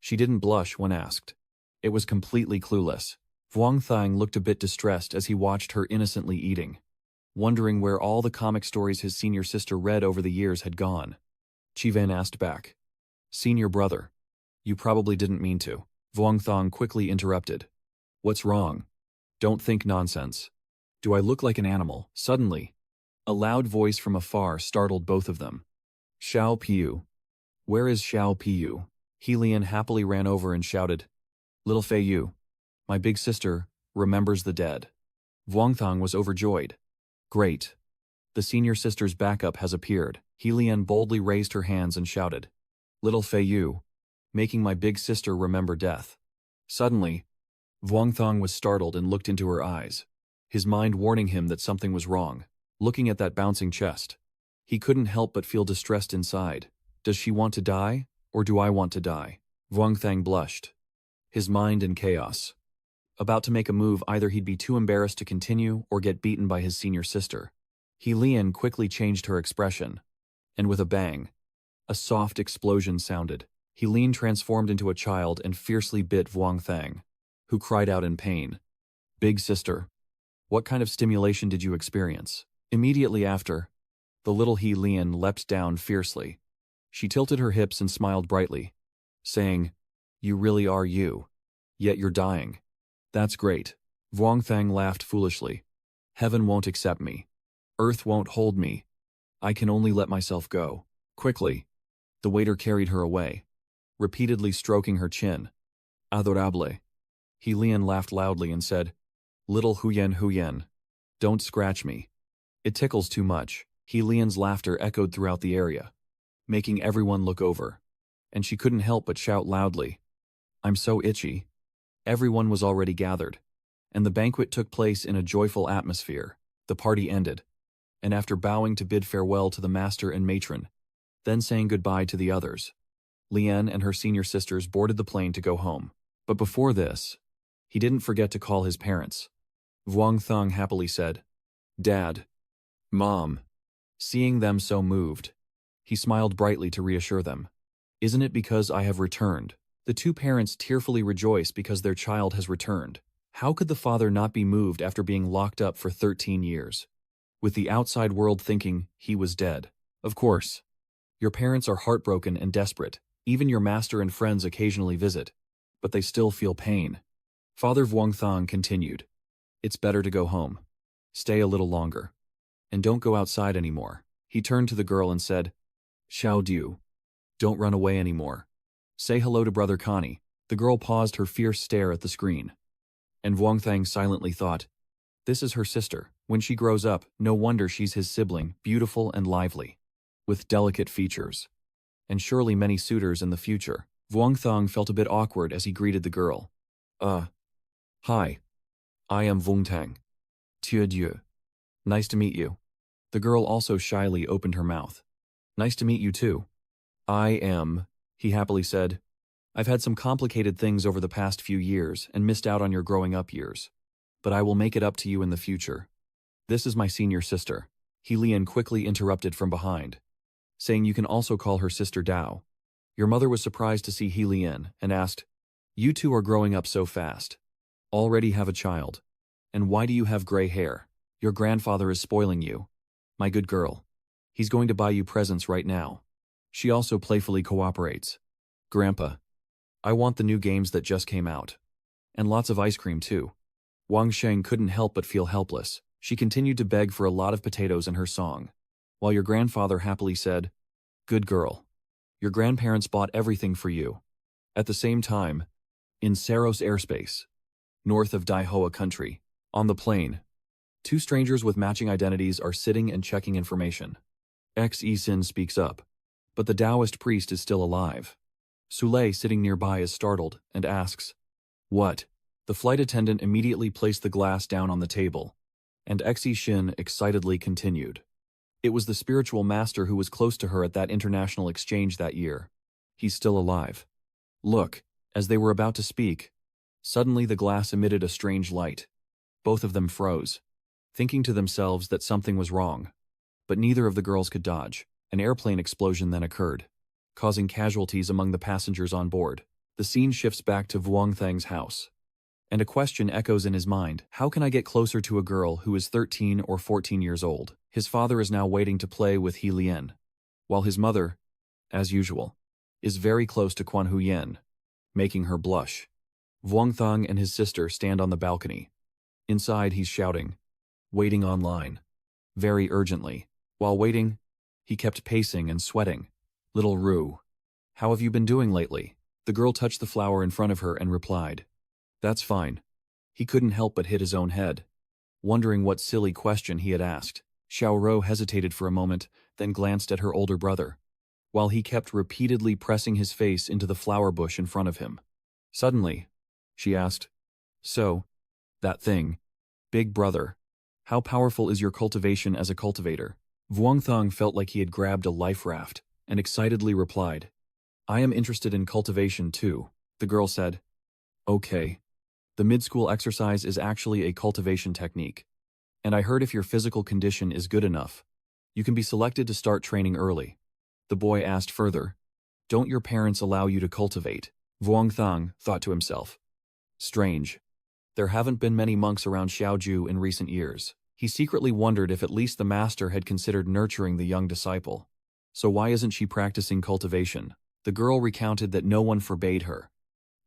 she didn't blush when asked. It was completely clueless. Vuong Thang looked a bit distressed as he watched her innocently eating, wondering where all the comic stories his senior sister read over the years had gone. Chivan asked back, Senior brother, you probably didn't mean to. Vuong Thang quickly interrupted. What's wrong? Don't think nonsense. Do I look like an animal? Suddenly, a loud voice from afar startled both of them. Xiao Piu. Where is Xiao Piu? Helian happily ran over and shouted, Little Fei Yu, my big sister, remembers the dead. Vuong Thang was overjoyed. Great. The senior sister's backup has appeared. Helian boldly raised her hands and shouted, Little Fei Yu, making my big sister remember death. Suddenly, Vuong Thang was startled and looked into her eyes, his mind warning him that something was wrong. Looking at that bouncing chest, he couldn't help but feel distressed inside. Does she want to die, or do I want to die? Vuong Thang blushed, his mind in chaos. About to make a move, either he'd be too embarrassed to continue or get beaten by his senior sister. Helian quickly changed her expression, and with a bang, a soft explosion sounded. Helene transformed into a child and fiercely bit Vuong Thang, who cried out in pain. Big sister, what kind of stimulation did you experience? Immediately after, the little Helian leapt down fiercely. She tilted her hips and smiled brightly, saying, You really are you. Yet you're dying. That's great. Vuong Thang laughed foolishly. Heaven won't accept me. Earth won't hold me. I can only let myself go. Quickly, the waiter carried her away, repeatedly stroking her chin. Adorable. Helian laughed loudly and said, Little Huyen, don't scratch me. It tickles too much. Helian's laughter echoed throughout the area, making everyone look over, and she couldn't help but shout loudly, I'm so itchy. Everyone was already gathered, and the banquet took place in a joyful atmosphere. The party ended, and after bowing to bid farewell to the master and matron, then saying goodbye to the others, Lien and her senior sisters boarded the plane to go home. But before this, he didn't forget to call his parents. Vuong Thang happily said, Dad, Mom. Seeing them so moved, he smiled brightly to reassure them. Isn't it because I have returned? The two parents tearfully rejoice because their child has returned. How could the father not be moved after being locked up for 13 years? With the outside world thinking he was dead. Of course. Your parents are heartbroken and desperate. Even your master and friends occasionally visit, but they still feel pain. Father Vuong Thang continued, It's better to go home. Stay a little longer. And don't go outside anymore. He turned to the girl and said, Xiao Diu, don't run away anymore. Say hello to Brother Connie. The girl paused her fierce stare at the screen. And Vuong Thang silently thought, This is her sister. When she grows up, no wonder she's his sibling, beautiful and lively, with delicate features. And surely many suitors in the future. Vuong Thang felt a bit awkward as he greeted the girl. Hi. I am Vuong Thang. Tia Dieu. Nice to meet you. The girl also shyly opened her mouth. Nice to meet you too. I am, he happily said. I've had some complicated things over the past few years and missed out on your growing up years. But I will make it up to you in the future. This is my senior sister. Helian quickly interrupted from behind, saying you can also call her Sister Dao. Your mother was surprised to see Helian and asked, You two are growing up so fast. Already have a child. And why do you have gray hair? Your grandfather is spoiling you. My good girl. He's going to buy you presents right now. She also playfully cooperates. Grandpa, I want the new games that just came out. And lots of ice cream too. Wang Sheng couldn't help but feel helpless. She continued to beg for a lot of potatoes in her song, while your grandfather happily said, Good girl. Your grandparents bought everything for you. At the same time, in Saros airspace, north of Daihoa country, on the plane, two strangers with matching identities are sitting and checking information. Xe Sin speaks up, but the Taoist priest is still alive. Sule, sitting nearby, is startled and asks, What? The flight attendant immediately placed the glass down on the table, and Xe Shin excitedly continued. It was the spiritual master who was close to her at that international exchange that year. He's still alive. Look, as they were about to speak, suddenly the glass emitted a strange light. Both of them froze, thinking to themselves that something was wrong. But neither of the girls could dodge. An airplane explosion then occurred, causing casualties among the passengers on board. The scene shifts back to Vuongthang's house. And a question echoes in his mind. How can I get closer to a girl who is 13 or 14 years old? His father is now waiting to play with He Lian, while his mother, as usual, is very close to Quan Hu Yen, making her blush. Vuongthang and his sister stand on the balcony. Inside he's shouting, waiting online, very urgently. While waiting, he kept pacing and sweating. Little Rue, how have you been doing lately? The girl touched the flower in front of her and replied, that's fine. He couldn't help but hit his own head, wondering what silly question he had asked. Xiao Rou hesitated for a moment, then glanced at her older brother, while he kept repeatedly pressing his face into the flower bush in front of him. Suddenly, she asked, so, that thing, big brother, how powerful is your cultivation as a cultivator? Vuongthang felt like he had grabbed a life raft, and excitedly replied, I am interested in cultivation too. The girl said, okay. The mid-school exercise is actually a cultivation technique. And I heard if your physical condition is good enough, you can be selected to start training early. The boy asked further, don't your parents allow you to cultivate? Vuongthang thought to himself, strange. There haven't been many monks around Xiaoju in recent years. He secretly wondered if at least the master had considered nurturing the young disciple. So why isn't she practicing cultivation? The girl recounted that no one forbade her,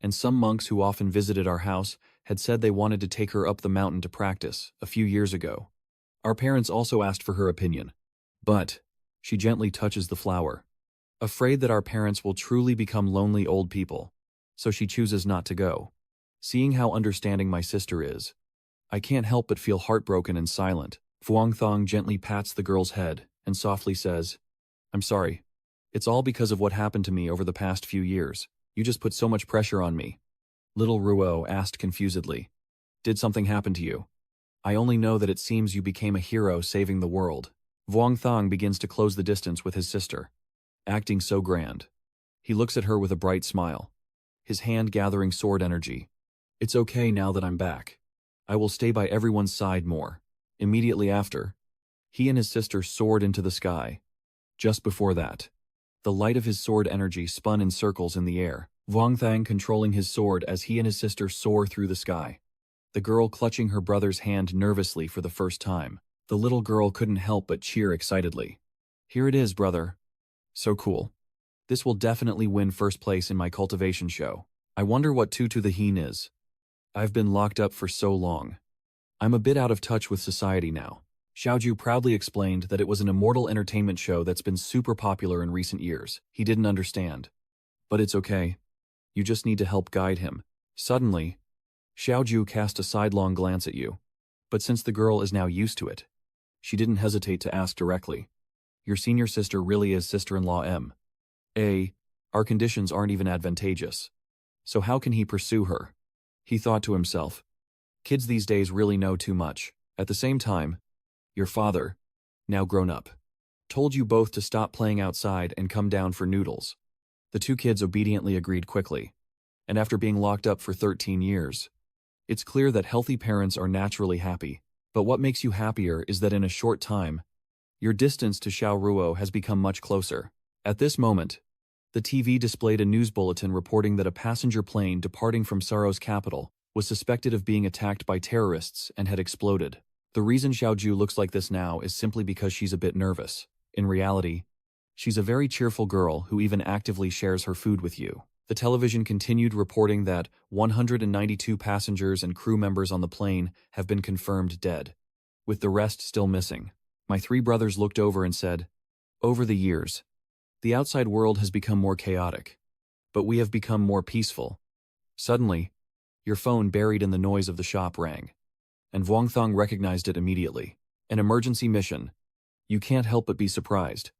and some monks who often visited our house had said they wanted to take her up the mountain to practice a few years ago. Our parents also asked for her opinion. But, she gently touches the flower, afraid that our parents will truly become lonely old people, so she chooses not to go. Seeing how understanding my sister is, I can't help but feel heartbroken and silent. Vuongthang gently pats the girl's head and softly says, I'm sorry. It's all because of what happened to me over the past few years. You just put so much pressure on me. Little Ruo asked confusedly, did something happen to you? I only know that it seems you became a hero saving the world. Vuongthang begins to close the distance with his sister, acting so grand. He looks at her with a bright smile, his hand gathering sword energy. It's okay now that I'm back. I will stay by everyone's side more. Immediately after, he and his sister soared into the sky. Just before that, the light of his sword energy spun in circles in the air, Vuongthang controlling his sword as he and his sister soar through the sky. The girl clutching her brother's hand nervously for the first time. The little girl couldn't help but cheer excitedly. Here it is, brother. So cool. This will definitely win first place in my cultivation show. I wonder what Tutu the Heen is. I've been locked up for so long. I'm a bit out of touch with society now. Xiaoju proudly explained that it was an immortal entertainment show that's been super popular in recent years. He didn't understand. But it's okay. You just need to help guide him. Suddenly, Xiaoju cast a sidelong glance at you. But since the girl is now used to it, she didn't hesitate to ask directly. Your senior sister really is sister-in-law M. A. Our conditions aren't even advantageous. So how can he pursue her? He thought to himself. Kids these days really know too much. At the same time, your father, now grown up, told you both to stop playing outside and come down for noodles. The two kids obediently agreed quickly. And after being locked up for 13 years, it's clear that healthy parents are naturally happy. But what makes you happier is that in a short time, your distance to Xiao Ruo has become much closer. At this moment, the TV displayed a news bulletin reporting that a passenger plane departing from Saro's capital was suspected of being attacked by terrorists and had exploded. The reason Xiaoju looks like this now is simply because she's a bit nervous. In reality, she's a very cheerful girl who even actively shares her food with you. The television continued reporting that 192 passengers and crew members on the plane have been confirmed dead, with the rest still missing. My three brothers looked over and said, over the years, the outside world has become more chaotic, but we have become more peaceful. Suddenly, your phone buried in the noise of the shop rang, and Vuongthang recognized it immediately. An emergency mission. You can't help but be surprised.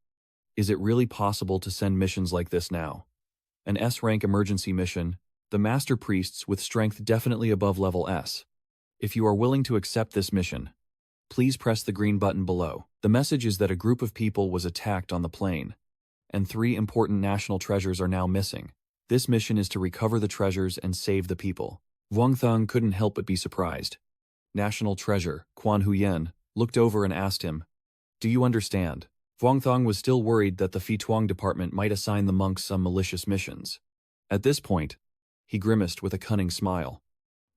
Is it really possible to send missions like this now? An S-rank emergency mission, the master priests with strength definitely above level S. If you are willing to accept this mission, Please press the green button below. The message is that a group of people was attacked on the plane, and 3 important national treasures are now missing. This mission is to recover the treasures and save the people. Wang Thong couldn't help but be surprised. National treasure, Quan Huyen, looked over and asked him, "Do you understand?" Wang Thong was still worried that the Fituang department might assign the monks some malicious missions. At this point, he grimaced with a cunning smile.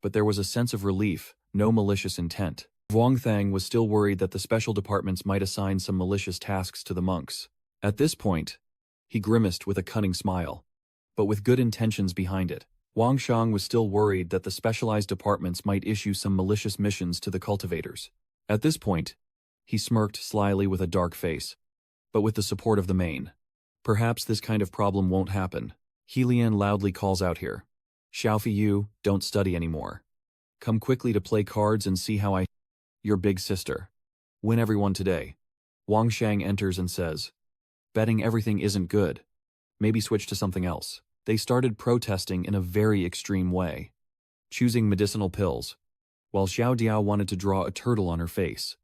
But there was a sense of relief, no malicious intent. Wang Thang was still worried that the special departments might assign some malicious tasks to the monks. At this point, he grimaced with a cunning smile, but with good intentions behind it. Wang Shang was still worried that the specialized departments might issue some malicious missions to the cultivators. At this point, he smirked slyly with a dark face, but with the support of the main. Perhaps this kind of problem won't happen. He Lian loudly calls out here. Xiaofi Yu, don't study anymore. Come quickly to play cards and see how your big sister. Win everyone today. Wang Shang enters and says, betting everything isn't good. Maybe switch to something else. They started protesting in a very extreme way, choosing medicinal pills, while Xiao Diao wanted to draw a turtle on her face.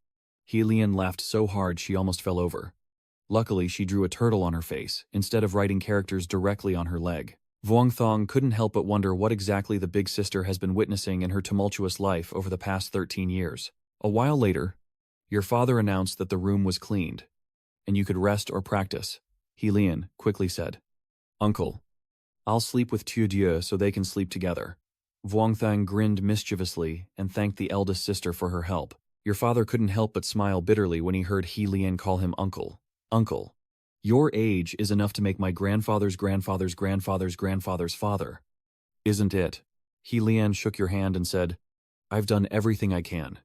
He Lian laughed so hard she almost fell over. Luckily, she drew a turtle on her face, instead of writing characters directly on her leg. Vuong Thong couldn't help but wonder what exactly the big sister has been witnessing in her tumultuous life over the past 13 years. A while later, your father announced that the room was cleaned, and you could rest or practice, He Lian quickly said. Uncle, I'll sleep with Tu Dieu so they can sleep together. Vuong Thang grinned mischievously and thanked the eldest sister for her help. Your father couldn't help but smile bitterly when he heard He Lian call him uncle. Uncle, your age is enough to make my grandfather's grandfather's grandfather's grandfather's father. Isn't it? He Lian shook your hand and said, I've done everything I can.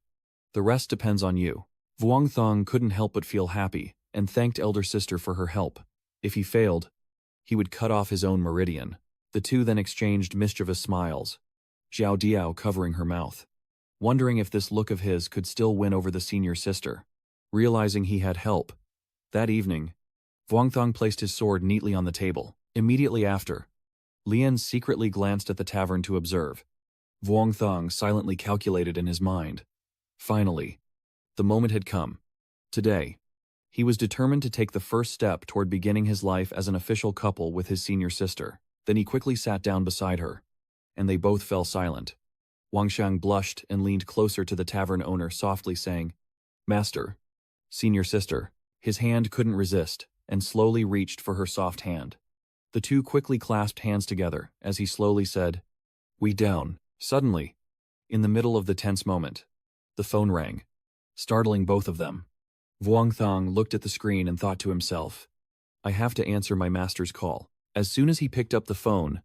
The rest depends on you. Vuong Thong couldn't help but feel happy and thanked elder sister for her help. If he failed, he would cut off his own meridian. The two then exchanged mischievous smiles, Xiao Diao covering her mouth, wondering if this look of his could still win over the senior sister. Realizing he had help, that evening, Vuong Thong placed his sword neatly on the table. Immediately after, Lian secretly glanced at the tavern to observe. Vuong Thong silently calculated in his mind. Finally, the moment had come. Today, he was determined to take the first step toward beginning his life as an official couple with his senior sister. Then he quickly sat down beside her, and they both fell silent. Wang Shang blushed and leaned closer to the tavern owner, softly saying, Master, senior sister. His hand couldn't resist, and slowly reached for her soft hand. The two quickly clasped hands together as he slowly said, We down. Suddenly, in the middle of the tense moment, the phone rang, startling both of them. Vuong Thong looked at the screen and thought to himself, I have to answer my master's call. As soon as he picked up the phone,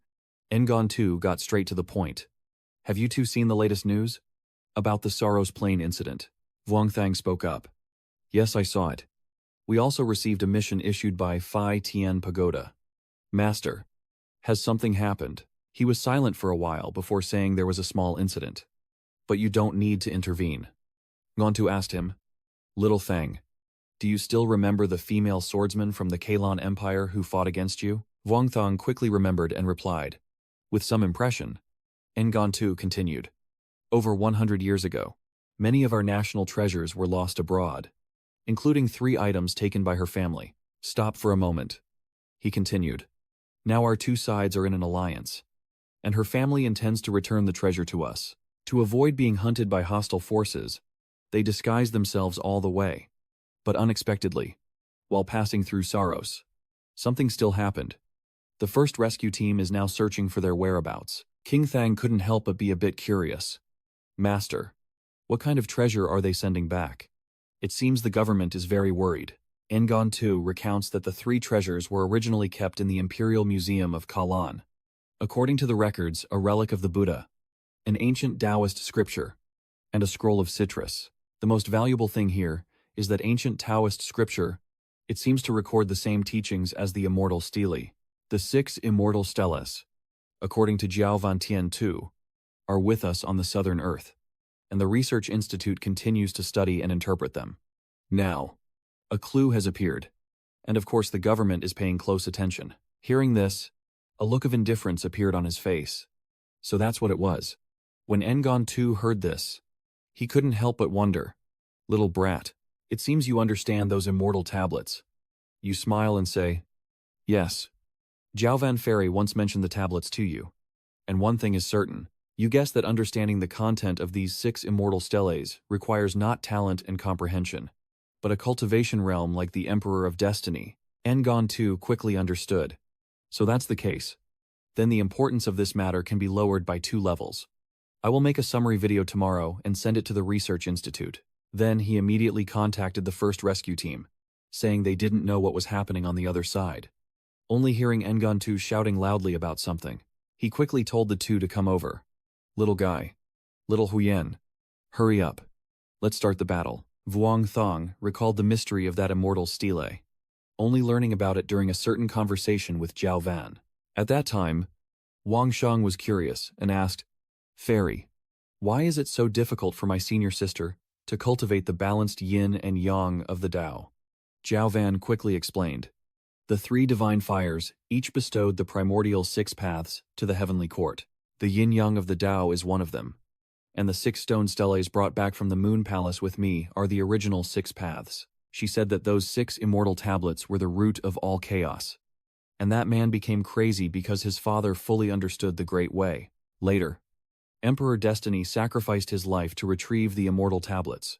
Ngon Tu got straight to the point. Have you two seen the latest news? About the Saros Plain incident. Vuong Thang spoke up. Yes, I saw it. We also received a mission issued by Phi Tien Pagoda. Master, has something happened? He was silent for a while before saying there was a small incident. But you don't need to intervene. Ngontu asked him. Little Thang, do you still remember the female swordsman from the Kalon Empire who fought against you? Vuong Thong quickly remembered and replied. With some impression. Ngontu continued. Over 100 years ago, many of our national treasures were lost abroad, including 3 items taken by her family. Stop for a moment. He continued. Now our two sides are in an alliance, and her family intends to return the treasure to us. To avoid being hunted by hostile forces, they disguised themselves all the way. But unexpectedly, while passing through Saros, something still happened. The first rescue team is now searching for their whereabouts. King Thang couldn't help but be a bit curious. Master, what kind of treasure are they sending back? It seems the government is very worried. Ngon Tu recounts that the 3 treasures were originally kept in the Imperial Museum of Kalan. According to the records, a relic of the Buddha, an ancient Taoist scripture, and a scroll of citrus. The most valuable thing here is that ancient Taoist scripture, it seems to record the same teachings as the immortal stele. The 6 immortal steles, according to Jiao Vantian Tu, are with us on the southern earth, and the Research Institute continues to study and interpret them. Now, a clue has appeared, and of course the government is paying close attention. Hearing this, a look of indifference appeared on his face. So that's what it was. When Ngon Tu heard this, he couldn't help but wonder, Little brat, it seems you understand those immortal tablets. You smile and say, yes. Jiao Van Ferry once mentioned the tablets to you. And one thing is certain, you guess that understanding the content of these 6 immortal steles requires not talent and comprehension, but a cultivation realm like the Emperor of Destiny. Ngon too quickly understood. So that's the case. Then the importance of this matter can be lowered by 2 levels. I will make a summary video tomorrow and send it to the Research Institute. Then he immediately contacted the first rescue team, saying they didn't know what was happening on the other side. Only hearing Ngon 2 shouting loudly about something, he quickly told the 2 to come over. Little guy. Little Huyen. Hurry up. Let's start the battle. Vuong Thong recalled the mystery of that immortal stele, only learning about it during a certain conversation with Jiao Van. At that time, Wang Shang was curious and asked, Fairy, why is it so difficult for my senior sister to cultivate the balanced yin and yang of the Tao? Jiao Van quickly explained. The 3 divine fires each bestowed the primordial 6 paths to the heavenly court. The yin-yang of the Tao is one of them, and the 6 stone steles brought back from the Moon Palace with me are the original 6 paths. She said that those 6 immortal tablets were the root of all chaos. And that man became crazy because his father fully understood the Great Way. Later, Emperor Destiny sacrificed his life to retrieve the immortal tablets,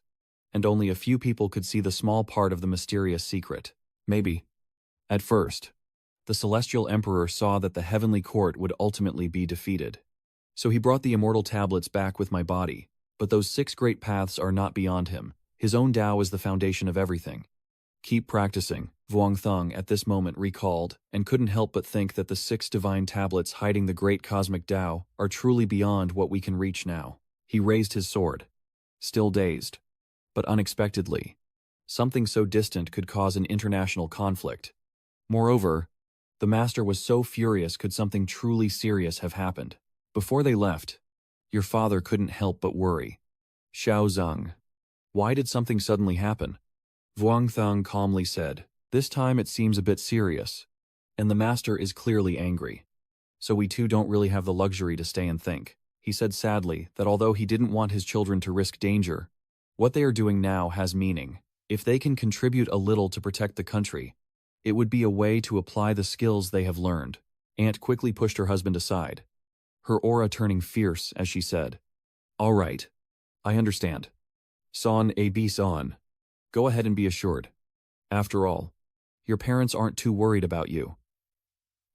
and only a few people could see the small part of the mysterious secret. Maybe. At first, the Celestial Emperor saw that the heavenly court would ultimately be defeated. So he brought the immortal tablets back with my body, but those 6 great paths are not beyond him. His own Tao is the foundation of everything. Keep practicing, Vuong Thong at this moment recalled, and couldn't help but think that the 6 divine tablets hiding the great cosmic Tao are truly beyond what we can reach now. He raised his sword. Still dazed. But unexpectedly, something so distant could cause an international conflict. Moreover, the master was so furious could something truly serious have happened. Before they left, your father couldn't help but worry. Xiao Zheng. Why did something suddenly happen? Vuong Thong calmly said, this time it seems a bit serious, and the master is clearly angry. So we too don't really have the luxury to stay and think. He said sadly that although he didn't want his children to risk danger, what they are doing now has meaning. If they can contribute a little to protect the country, it would be a way to apply the skills they have learned. Aunt quickly pushed her husband aside, her aura turning fierce as she said, all right, I understand. Son A.B. Son. Go ahead and be assured. After all, your parents aren't too worried about you.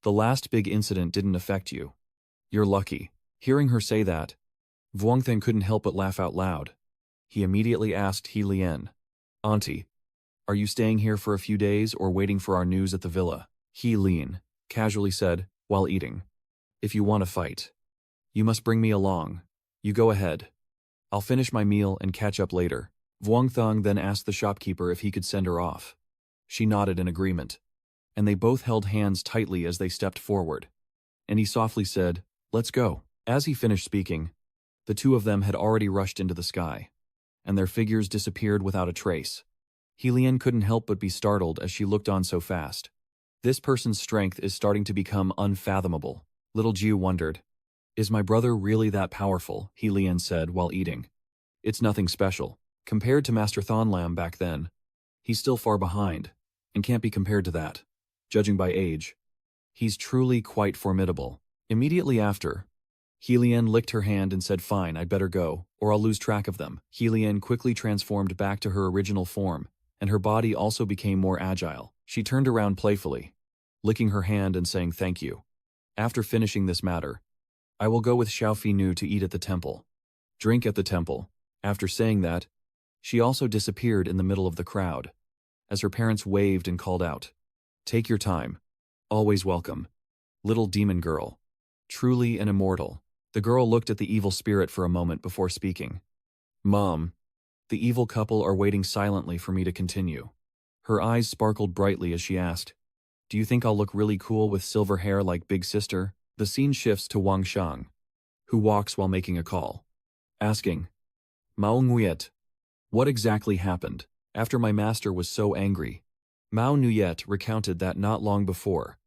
The last big incident didn't affect you. You're lucky. Hearing her say that, Vuong Theng couldn't help but laugh out loud. He immediately asked He Lien, Auntie, are you staying here for a few days or waiting for our news at the villa? He Lien casually said, while eating, if you want to fight, you must bring me along. You go ahead. I'll finish my meal and catch up later. Vuong Thong then asked the shopkeeper if he could send her off. She nodded in agreement, and they both held hands tightly as they stepped forward. And he softly said, let's go. As he finished speaking, the 2 of them had already rushed into the sky, and their figures disappeared without a trace. He Lien couldn't help but be startled as she looked on so fast. This person's strength is starting to become unfathomable. Little Jiu wondered, is my brother really that powerful? He Lien said while eating. It's nothing special. Compared to Master Thonlam back then, he's still far behind, and can't be compared to that. Judging by age, he's truly quite formidable. Immediately after, He Lien licked her hand and said, fine, I'd better go, or I'll lose track of them. He Lien quickly transformed back to her original form, and her body also became more agile. She turned around playfully, licking her hand and saying thank you. After finishing this matter, I will go with Xiao Fi Nu to eat at the temple. Drink at the temple. After saying that, she also disappeared in the middle of the crowd, as her parents waved and called out, take your time. Always welcome. Little demon girl. Truly an immortal. The girl looked at the evil spirit for a moment before speaking. Mom, the evil couple are waiting silently for me to continue. Her eyes sparkled brightly as she asked, do you think I'll look really cool with silver hair like Big Sister? The scene shifts to Wang Shang, who walks while making a call, asking, Mao Nguyet, what exactly happened? After my master was so angry, Mao Nguyet recounted that not long before,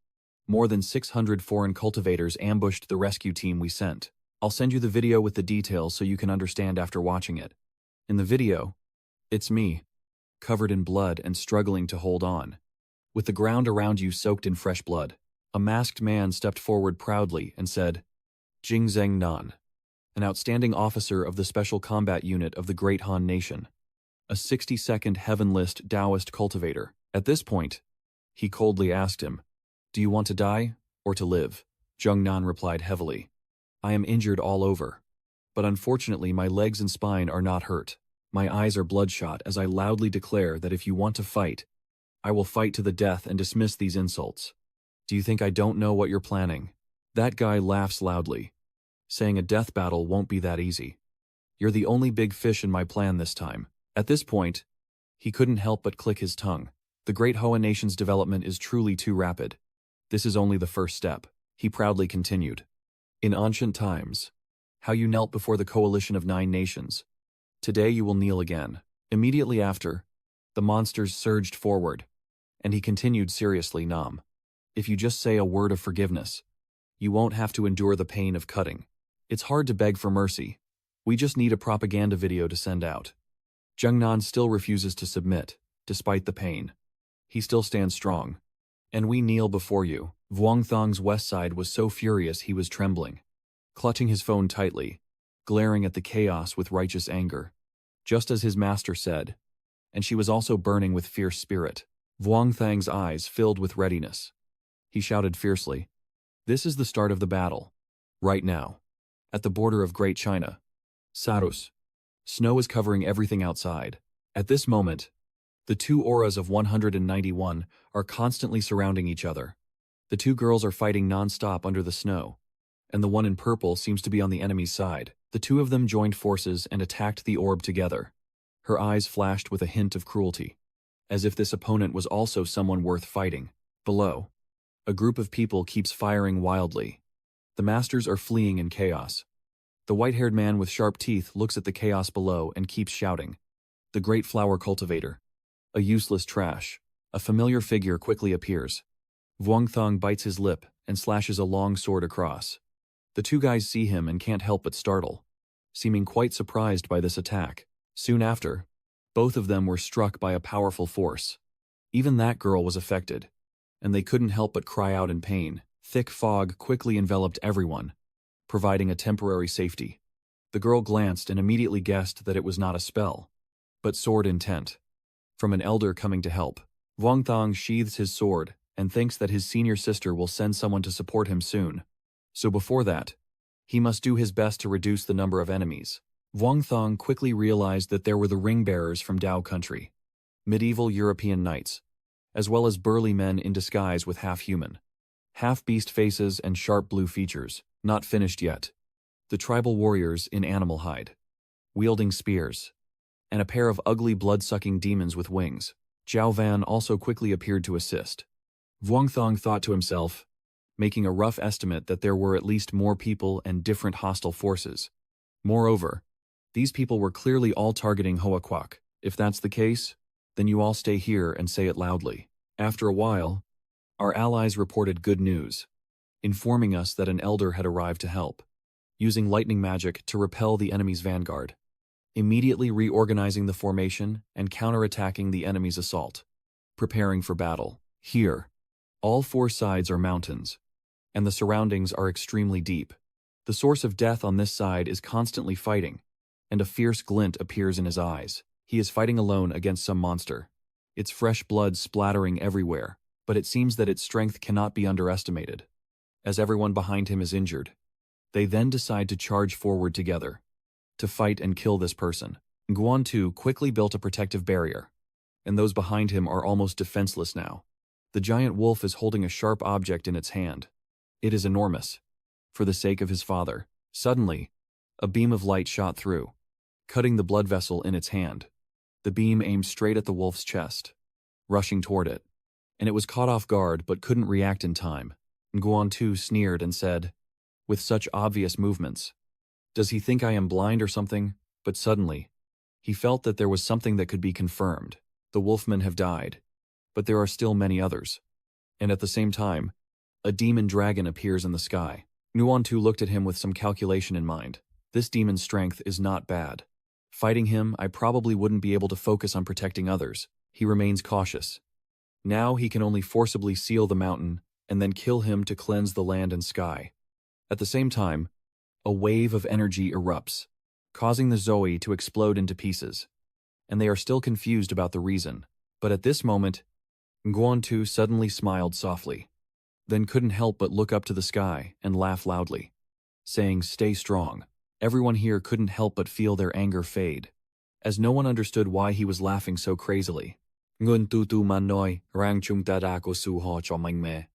more than 600 foreign cultivators ambushed the rescue team we sent. I'll send you the video with the details so you can understand after watching it. In the video, It's me, covered in blood and struggling to hold on. With the ground around you soaked in fresh blood, a masked man stepped forward proudly and said, Jing Zheng Nan, an outstanding officer of the Special Combat Unit of the Great Han Nation, a 62nd Heaven List Taoist cultivator. At this point, he coldly asked him, Do you want to die or to live? Zheng Nan replied heavily, I am injured all over, but unfortunately my legs and spine are not hurt. My eyes are bloodshot as I loudly declare that if you want to fight, I will fight to the death and dismiss these insults. Do you think I don't know what you're planning? That guy laughs loudly, saying a death battle won't be that easy. You're the only big fish in my plan this time. At this point, he couldn't help but click his tongue. The Great Hoa Nation's development is truly too rapid. This is only the first step, he proudly continued. In ancient times, how you knelt before the coalition of 9 nations. Today you will kneel again. Immediately after, the monsters surged forward, and he continued seriously, Nam. If you just say a word of forgiveness, you won't have to endure the pain of cutting. It's hard to beg for mercy. We just need a propaganda video to send out. Zheng Nan still refuses to submit, despite the pain. He still stands strong. And we kneel before you. Vuong Thong's west side was so furious he was trembling, clutching his phone tightly, glaring at the chaos with righteous anger. Just as his master said, and she was also burning with fierce spirit. Vuong Thang's eyes filled with readiness. He shouted fiercely, This is the start of the battle. Right now. At the border of Great China. Sarus. Snow is covering everything outside. At this moment, the 2 auras of 191 are constantly surrounding each other. The 2 girls are fighting non-stop under the snow, and the one in purple seems to be on the enemy's side. The 2 of them joined forces and attacked the orb together. Her eyes flashed with a hint of cruelty, as if this opponent was also someone worth fighting. Below, a group of people keeps firing wildly. The masters are fleeing in chaos. The white-haired man with sharp teeth looks at the chaos below and keeps shouting. The great flower cultivator. A useless trash. A familiar figure quickly appears. Vuong Thong bites his lip and slashes a long sword across. The 2 guys see him and can't help but startle, seeming quite surprised by this attack. Soon after, both of them were struck by a powerful force. Even that girl was affected, and they couldn't help but cry out in pain. Thick fog quickly enveloped everyone, providing a temporary safety. The girl glanced and immediately guessed that it was not a spell, but sword intent. From an elder coming to help. Vuong Thong sheathes his sword and thinks that his senior sister will send someone to support him soon. So before that, he must do his best to reduce the number of enemies. Vuong Thong quickly realized that there were the ring-bearers from Dao country, medieval European knights, as well as burly men in disguise with half-human, half-beast faces and sharp blue features, not finished yet. The tribal warriors in animal hide, wielding spears, and a pair of ugly blood-sucking demons with wings. Zhao Van also quickly appeared to assist. Vuong Thong thought to himself, making a rough estimate that there were at least more people and different hostile forces. Moreover, these people were clearly all targeting Hoa Quoc. If that's the case, then you all stay here and say it loudly. After a while, our allies reported good news, informing us that an elder had arrived to help, using lightning magic to repel the enemy's vanguard, immediately reorganizing the formation and counterattacking the enemy's assault, preparing for battle. Here, all 4 sides are mountains, and the surroundings are extremely deep. The source of death on this side is constantly fighting, and a fierce glint appears in his eyes. He is fighting alone against some monster, its fresh blood splattering everywhere, but it seems that its strength cannot be underestimated. As everyone behind him is injured, they then decide to charge forward together, to fight and kill this person. Nguyen Tu quickly built a protective barrier, and those behind him are almost defenseless now. The giant wolf is holding a sharp object in its hand. It is enormous. For the sake of his father. Suddenly, a beam of light shot through, cutting the blood vessel in its hand. The beam aimed straight at the wolf's chest, rushing toward it, and it was caught off guard but couldn't react in time. Nguyen Tu sneered and said, with such obvious movements, "Does he think I am blind or something?" But suddenly, he felt that there was something that could be confirmed. The wolfmen have died, but there are still many others. And at the same time, a demon dragon appears in the sky. Nguyen Tu looked at him with some calculation in mind. This demon's strength is not bad. Fighting him, I probably wouldn't be able to focus on protecting others. He remains cautious. Now he can only forcibly seal the mountain and then kill him to cleanse the land and sky. At the same time, a wave of energy erupts, causing the Zoe to explode into pieces. And they are still confused about the reason. But at this moment, Nguantu suddenly smiled softly, then couldn't help but look up to the sky and laugh loudly, saying, "Stay strong." Everyone here couldn't help but feel their anger fade, as no one understood why he was laughing so crazily. Nguantu tu manoi rang chung tada ko su ho cho manh me.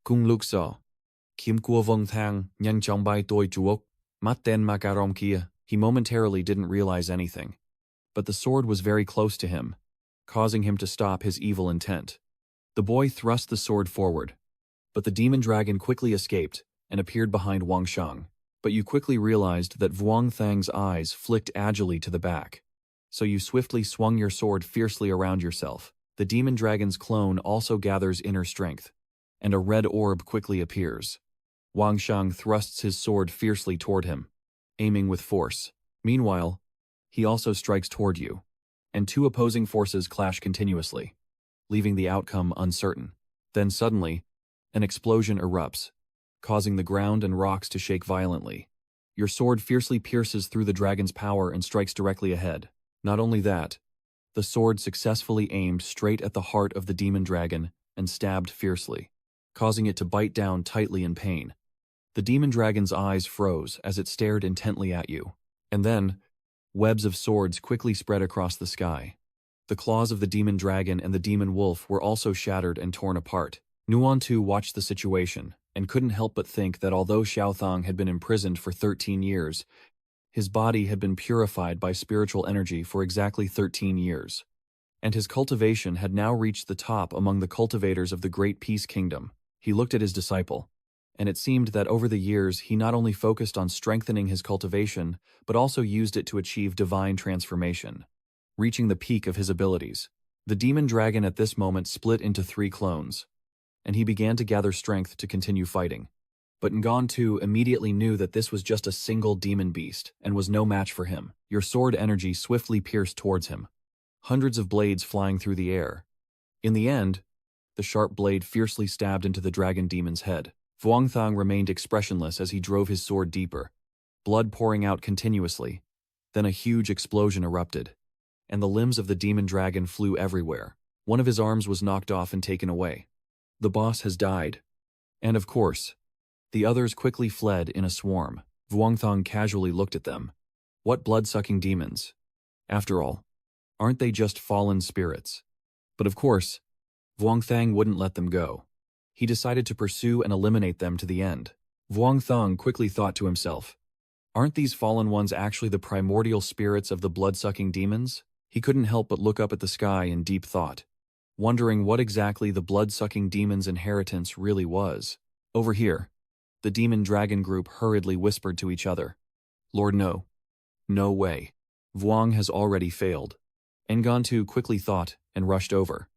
Kung luk so. Kim kua vong thang nhanh chong bai toi chuok. Mat ten makarom kia. He momentarily didn't realize anything. But the sword was very close to him, causing him to stop his evil intent. The boy thrust the sword forward, but the demon dragon quickly escaped and appeared behind Wang Shang. But you quickly realized that Vuong Thang's eyes flicked agilely to the back. So you swiftly swung your sword fiercely around yourself. The demon dragon's clone also gathers inner strength, and a red orb quickly appears. Wang Shang thrusts his sword fiercely toward him, aiming with force. Meanwhile, he also strikes toward you, and two opposing forces clash continuously, leaving the outcome uncertain. Then suddenly, an explosion erupts, causing the ground and rocks to shake violently. Your sword fiercely pierces through the dragon's power and strikes directly ahead. Not only that, the sword successfully aimed straight at the heart of the demon dragon and stabbed fiercely, causing it to bite down tightly in pain. The demon dragon's eyes froze as it stared intently at you. And then, webs of swords quickly spread across the sky. The claws of the demon dragon and the demon wolf were also shattered and torn apart. Nuantu watched the situation and couldn't help but think that although Xiaothang had been imprisoned for 13 years, his body had been purified by spiritual energy for exactly 13 years. And his cultivation had now reached the top among the cultivators of the Great Peace Kingdom. He looked at his disciple, and it seemed that over the years he not only focused on strengthening his cultivation, but also used it to achieve divine transformation, reaching the peak of his abilities. The demon dragon at this moment split into 3 clones, and he began to gather strength to continue fighting. But Ngantu immediately knew that this was just a single demon beast and was no match for him. Your sword energy swiftly pierced towards him, hundreds of blades flying through the air. In the end, the sharp blade fiercely stabbed into the dragon demon's head. Vuongthang remained expressionless as he drove his sword deeper, blood pouring out continuously. Then a huge explosion erupted, and the limbs of the demon dragon flew everywhere. One of his arms was knocked off and taken away. The boss has died. And of course, the others quickly fled in a swarm. Vuongthang casually looked at them. What blood-sucking demons? After all, aren't they just fallen spirits? But of course, Vuongthang wouldn't let them go. He decided to pursue and eliminate them to the end. Vuongthang quickly thought to himself, aren't these fallen ones actually the primordial spirits of the blood-sucking demons? He couldn't help but look up at the sky in deep thought, wondering what exactly the blood-sucking demon's inheritance really was. Over here, the demon dragon group hurriedly whispered to each other, Lord no. No way. Vuong has already failed. Ngantu quickly thought and rushed over,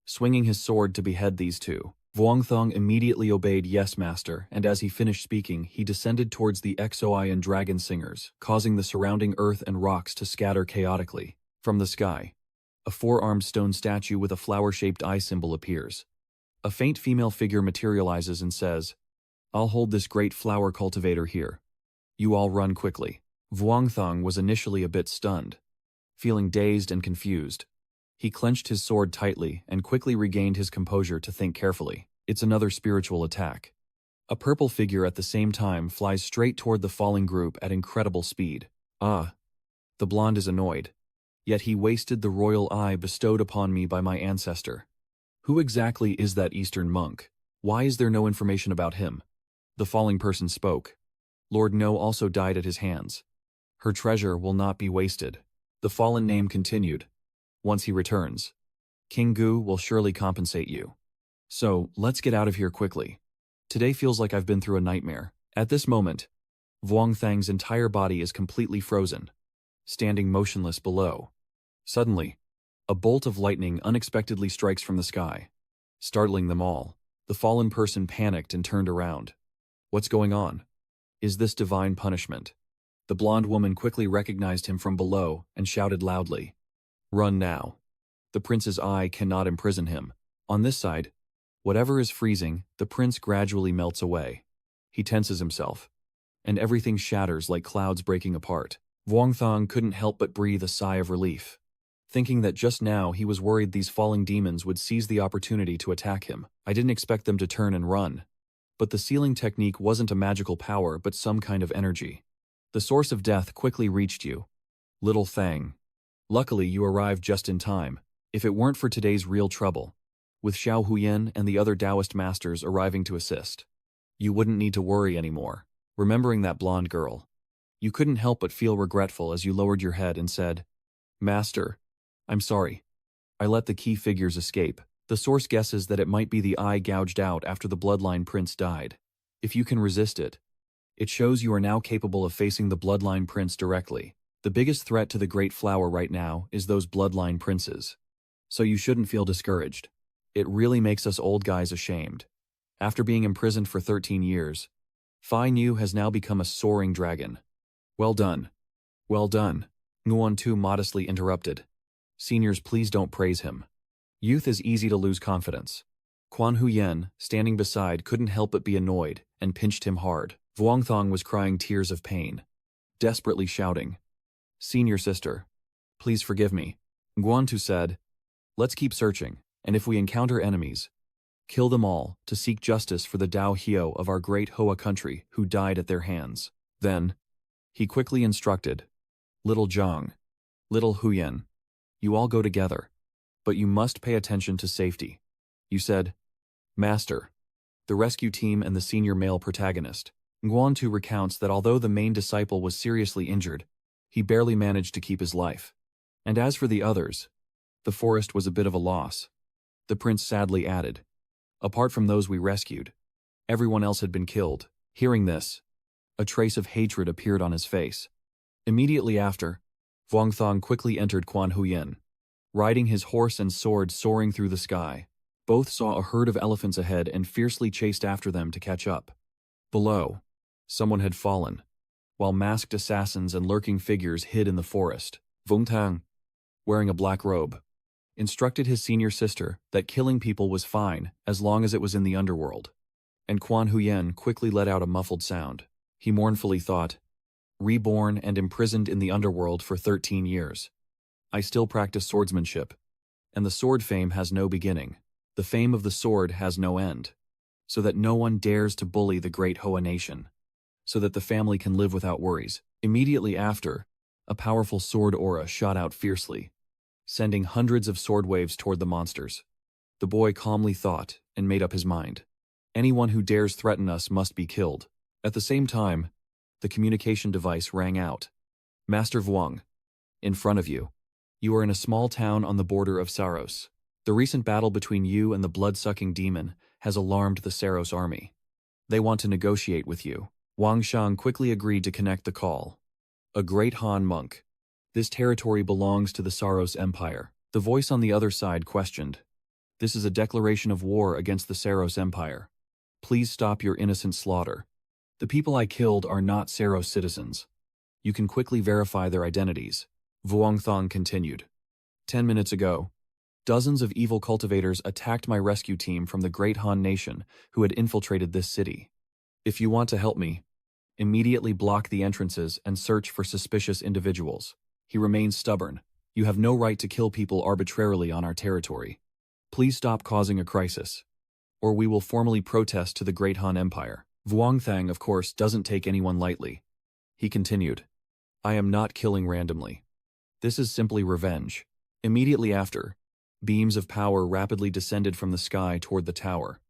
swinging his sword to behead these two. Vuongthang immediately obeyed Yes Master, and as he finished speaking, he descended towards the Xoi and dragon singers, causing the surrounding earth and rocks to scatter chaotically. From the sky, a 4-armed stone statue with a flower-shaped eye symbol appears. A faint female figure materializes and says, I'll hold this great flower cultivator here. You all run quickly. Vuongthang was initially a bit stunned, feeling dazed and confused. He clenched his sword tightly and quickly regained his composure to think carefully. It's another spiritual attack. A purple figure at the same time flies straight toward the falling group at incredible speed. The blonde is annoyed. Yet he wasted the royal eye bestowed upon me by my ancestor. Who exactly is that Eastern monk? Why is there no information about him? The falling person spoke. Lord No also died at his hands. Her treasure will not be wasted. The fallen name continued. Once he returns, King Gu will surely compensate you. So, let's get out of here quickly. Today feels like I've been through a nightmare. At this moment, Vuongthang's entire body is completely frozen, standing motionless below. Suddenly, a bolt of lightning unexpectedly strikes from the sky, startling them all. The fallen person panicked and turned around. What's going on? Is this divine punishment? The blonde woman quickly recognized him from below and shouted loudly, "Run now." The prince's eye cannot imprison him. On this side, whatever is freezing, the prince gradually melts away. He tenses himself, and everything shatters like clouds breaking apart. Vuongthong couldn't help but breathe a sigh of relief, thinking that just now he was worried these falling demons would seize the opportunity to attack him. I didn't expect them to turn and run. But the sealing technique wasn't a magical power but some kind of energy. The source of death quickly reached you. Little Thang. Luckily you arrived just in time. If it weren't for today's real trouble, with Xiao Huyan and the other Taoist masters arriving to assist, you wouldn't need to worry anymore. Remembering that blonde girl, you couldn't help but feel regretful as you lowered your head and said, "Master, I'm sorry. I let the key figures escape." The source guesses that it might be the eye gouged out after the bloodline prince died. If you can resist it, it shows you are now capable of facing the bloodline prince directly. The biggest threat to the Great Flower right now is those bloodline princes. So you shouldn't feel discouraged. It really makes us old guys ashamed. After being imprisoned for 13 years, Fai Nu has now become a soaring dragon. Well done. Well done. Nguyen Tu modestly interrupted. Seniors, please don't praise him. Youth is easy to lose confidence. Quan Huyen, standing beside, couldn't help but be annoyed and pinched him hard. Vuongthong was crying tears of pain, desperately shouting, "Senior sister, please forgive me." Nguyen Tu said, "Let's keep searching, and if we encounter enemies, kill them all to seek justice for the Dao Hio of our great Hoa country who died at their hands." Then, he quickly instructed, "Little Zhang, Little Huyen, you all go together, but you must pay attention to safety." You said, "Master." The rescue team and the senior male protagonist. Nguyen Tu recounts that although the main disciple was seriously injured, he barely managed to keep his life. And as for the others, the forest was a bit of a loss. The prince sadly added, "Apart from those we rescued, everyone else had been killed." Hearing this, a trace of hatred appeared on his face. Immediately after, Vuongthong quickly entered Quan Huyen, riding his horse and sword soaring through the sky. Both saw a herd of elephants ahead and fiercely chased after them to catch up. Below, someone had fallen, while masked assassins and lurking figures hid in the forest. Vuongthong, wearing a black robe, instructed his senior sister that killing people was fine as long as it was in the underworld. And Quan Huyen quickly let out a muffled sound. He mournfully thought, "Reborn and imprisoned in the underworld for 13 years. I still practice swordsmanship, and the sword fame has no beginning. The fame of the sword has no end, so that no one dares to bully the great Hoa nation, so that the family can live without worries." Immediately after, a powerful sword aura shot out fiercely, sending hundreds of sword waves toward the monsters. The boy calmly thought and made up his mind. Anyone who dares threaten us must be killed. At the same time, the communication device rang out. "Master Vuong, in front of you. You are in a small town on the border of Saros. The recent battle between you and the blood-sucking demon has alarmed the Saros army. They want to negotiate with you." Wang Shang quickly agreed to connect the call. "A great Han monk. This territory belongs to the Saros Empire." The voice on the other side questioned, "This is a declaration of war against the Saros Empire. Please stop your innocent slaughter. The people I killed are not Saros citizens. You can quickly verify their identities." Vuongthong continued. 10 minutes ago, dozens of evil cultivators attacked my rescue team from the Great Han Nation who had infiltrated this city. If you want to help me, immediately block the entrances and search for suspicious individuals." He remained stubborn. "You have no right to kill people arbitrarily on our territory. Please stop causing a crisis, or we will formally protest to the Great Han Empire." Vuongthang, of course, doesn't take anyone lightly. He continued, "I am not killing randomly. This is simply revenge." Immediately after, beams of power rapidly descended from the sky toward the tower.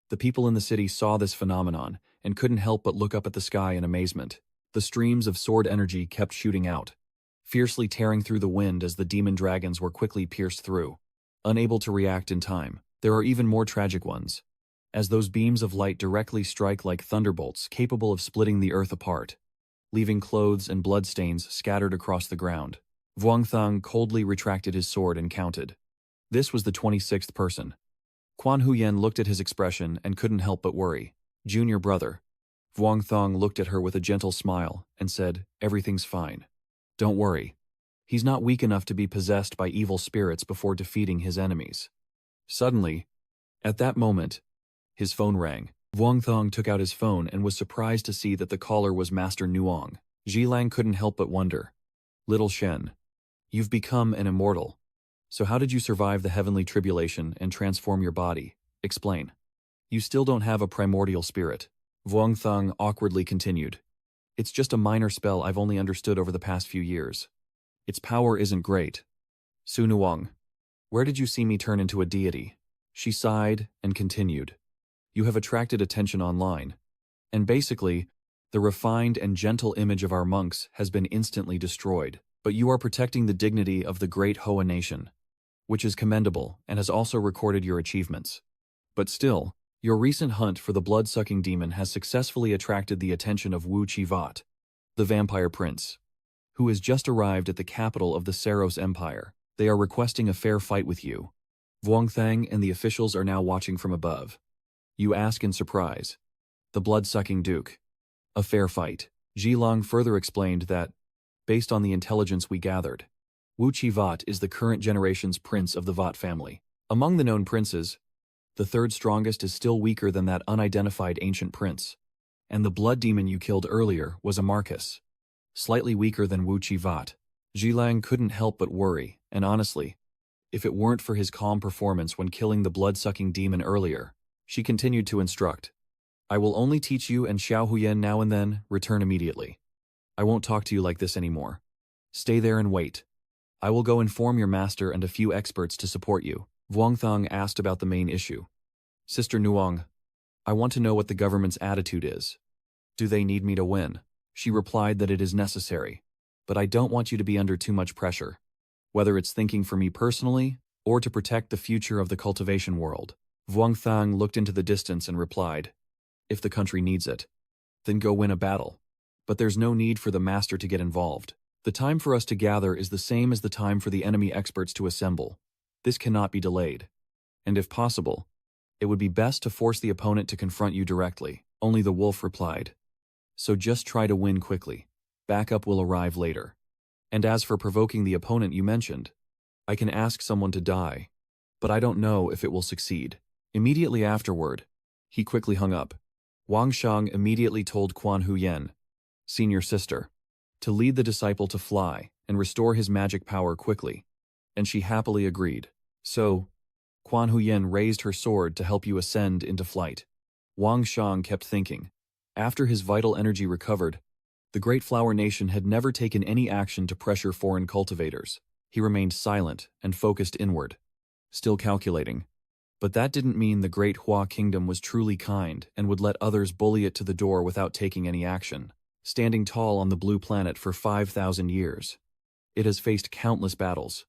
The people in the city saw this phenomenon and couldn't help but look up at the sky in amazement. The streams of sword energy kept shooting out, fiercely tearing through the wind as the demon dragons were quickly pierced through. Unable to react in time, there are even more tragic ones, as those beams of light directly strike like thunderbolts capable of splitting the earth apart, leaving clothes and bloodstains scattered across the ground. Vuongthang coldly retracted his sword and counted. This was the 26th person. Quan Huyen looked at his expression and couldn't help but worry. "Junior brother, Vuong Thong looked at her with a gentle smile and said, "Everything's fine. Don't worry. He's not weak enough to be possessed by evil spirits before defeating his enemies." Suddenly, at that moment, his phone rang. Vuong Thong took out his phone and was surprised to see that the caller was Master Nuong. Jilang couldn't help but wonder. "Little Shen, you've become an immortal. So how did you survive the heavenly tribulation and transform your body? Explain." "You still don't have a primordial spirit," Vuong Thong awkwardly continued. "It's just a minor spell I've only understood over the past few years. Its power isn't great." "Su Nuong, where did you see me turn into a deity?" She sighed and continued. "You have attracted attention online. And basically, the refined and gentle image of our monks has been instantly destroyed. But you are protecting the dignity of the great Hoa nation, which is commendable and has also recorded your achievements. But still, your recent hunt for the blood-sucking demon has successfully attracted the attention of Wu Chivat, the vampire prince, who has just arrived at the capital of the Saros Empire. They are requesting a fair fight with you. Vuong Thang and the officials are now watching from above. You ask in surprise. The blood-sucking duke. A fair fight. Zhilong further explained that, based on the intelligence we gathered, Wu Chivat is the current generation's prince of the Vat family. Among the known princes, the third strongest is still weaker than that unidentified ancient prince. And the blood demon you killed earlier was a Marcus, slightly weaker than Wu Chivat. Zhilang couldn't help but worry, and honestly, if it weren't for his calm performance when killing the blood-sucking demon earlier, she continued to instruct. "I will only teach you and Xiao Huyen now and then, return immediately. I won't talk to you like this anymore. Stay there and wait. I will go inform your master and a few experts to support you." Vuong Thang asked about the main issue. "Sister Nuong, I want to know what the government's attitude is. Do they need me to win?" She replied that it is necessary, but I don't want you to be under too much pressure, whether it's thinking for me personally or to protect the future of the cultivation world. Vuong Thang looked into the distance and replied, "If the country needs it, then go win a battle. But there's no need for the master to get involved. The time for us to gather is the same as the time for the enemy experts to assemble. This cannot be delayed. And if possible, it would be best to force the opponent to confront you directly." Only the wolf replied, "So just try to win quickly. Backup will arrive later. And as for provoking the opponent you mentioned, I can ask someone to die, but I don't know if it will succeed." Immediately afterward, he quickly hung up. Wang Shang immediately told Quan Huyen, senior sister, to lead the disciple to fly and restore his magic power quickly, and she happily agreed. So, Quan Huyen raised her sword to help you ascend into flight. Wang Shang kept thinking. After his vital energy recovered, the Great Flower Nation had never taken any action to pressure foreign cultivators. He remained silent and focused inward, still calculating. But that didn't mean the Great Hua Kingdom was truly kind and would let others bully it to the door without taking any action. Standing tall on the blue planet for 5,000 years, it has faced countless battles,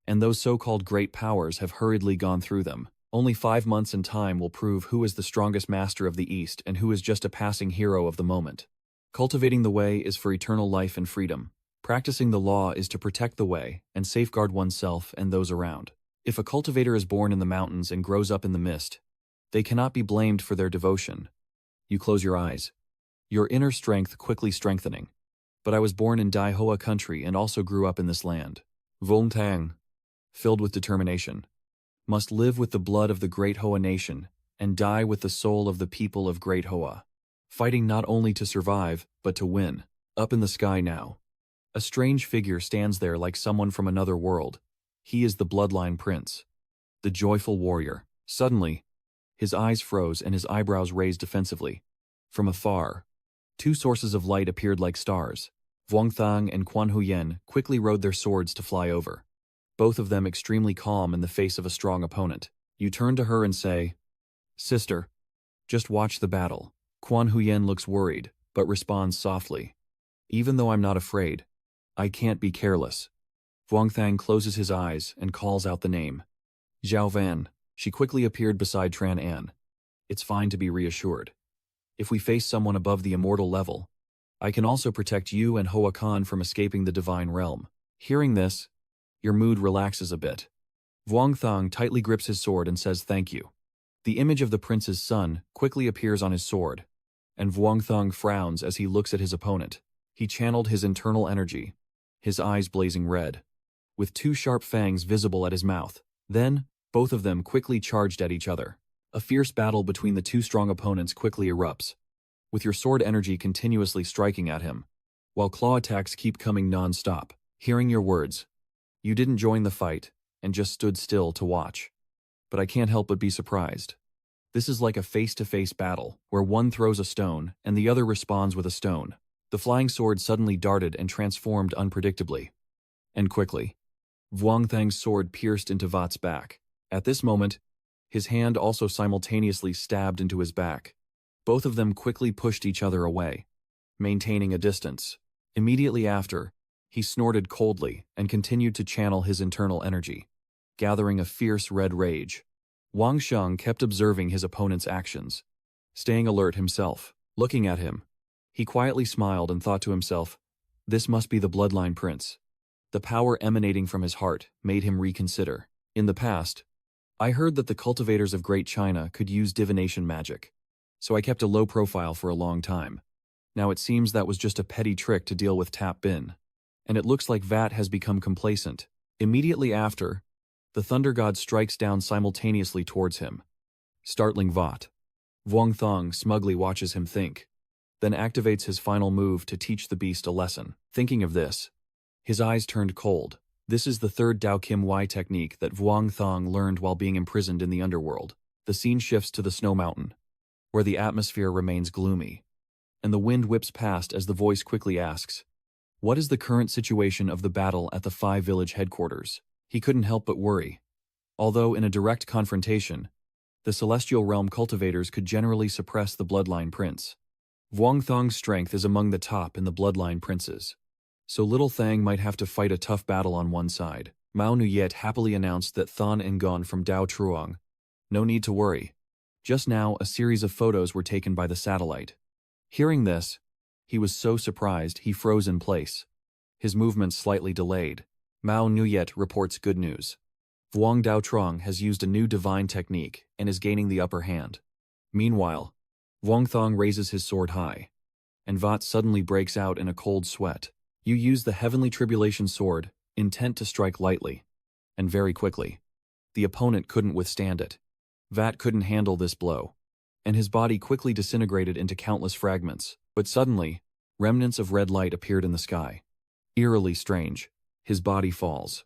and those so-called great powers have hurriedly gone through them. Only 5 months in time will prove who is the strongest master of the East and who is just a passing hero of the moment. Cultivating the way is for eternal life and freedom. Practicing the law is to protect the way and safeguard oneself and those around. If a cultivator is born in the mountains and grows up in the mist, they cannot be blamed for their devotion. You close your eyes, your inner strength quickly strengthening. But I was born in Dai Hoa country and also grew up in this land. Vuong Tang, filled with determination, must live with the blood of the Great Hoa nation and die with the soul of the people of Great Hoa, fighting not only to survive, but to win. Up in the sky now, a strange figure stands there like someone from another world. He is the bloodline prince, the joyful warrior. Suddenly, his eyes froze and his eyebrows raised defensively. From afar, 2 sources of light appeared like stars. Vuong Thang and Quan Huyen quickly rode their swords to fly over, both of them extremely calm in the face of a strong opponent. You turn to her and say, "Sister, just watch the battle." Quan Huyen looks worried, but responds softly, "Even though I'm not afraid, I can't be careless." Vuong Thang closes his eyes and calls out the name. Zhao Van. She quickly appeared beside Tran An. "It's fine to be reassured. If we face someone above the immortal level, I can also protect you and Hoa Khan from escaping the divine realm." Hearing this, your mood relaxes a bit. Vuong Thang tightly grips his sword and says thank you. The image of the prince's son quickly appears on his sword, and Vuongthong frowns as he looks at his opponent. He channeled his internal energy, his eyes blazing red, with two sharp fangs visible at his mouth. Then, both of them quickly charged at each other. A fierce battle between the two strong opponents quickly erupts, with your sword energy continuously striking at him, while claw attacks keep coming non-stop. Hearing your words, you didn't join the fight and just stood still to watch. But I can't help but be surprised. This is like a face-to-face battle, where one throws a stone and the other responds with a stone. The flying sword suddenly darted and transformed unpredictably. And quickly. Vuongthang's sword pierced into Vat's back. At this moment, his hand also simultaneously stabbed into his back. Both of them quickly pushed each other away, maintaining a distance. Immediately after, he snorted coldly and continued to channel his internal energy, gathering a fierce red rage. Wang Sheng kept observing his opponent's actions, staying alert himself. Looking at him, he quietly smiled and thought to himself, this must be the bloodline prince. The power emanating from his heart made him reconsider. In the past, I heard that the cultivators of Great China could use divination magic, so I kept a low profile for a long time. Now it seems that was just a petty trick to deal with Tap Bin, and it looks like Vat has become complacent. Immediately after, the Thunder God strikes down simultaneously towards him, startling Vat. Vuongthong smugly watches him think, then activates his final move to teach the beast a lesson. Thinking of this, his eyes turned cold. This is the third Dao Kim Y technique that Vuongthong learned while being imprisoned in the underworld. The scene shifts to the Snow Mountain, where the atmosphere remains gloomy, and the wind whips past as the voice quickly asks, what is the current situation of the battle at the Five Village headquarters? He couldn't help but worry. Although in a direct confrontation, the Celestial Realm cultivators could generally suppress the Bloodline Prince. Vuongthong's strength is among the top in the Bloodline Princes, so Little Thang might have to fight a tough battle on one side. Mao Nuyet happily announced that Thon Ngon from Dao Truong. No need to worry. Just now, a series of photos were taken by the satellite. Hearing this, he was so surprised he froze in place, his movements slightly delayed. Mao Nuyet reports good news. Vuong Dao Trong has used a new divine technique and is gaining the upper hand. Meanwhile, Vuongthong raises his sword high, and Vat suddenly breaks out in a cold sweat. You use the Heavenly Tribulation sword, intent to strike lightly, and very quickly. The opponent couldn't withstand it. Vat couldn't handle this blow, and his body quickly disintegrated into countless fragments. But suddenly, remnants of red light appeared in the sky. Eerily strange, his body falls.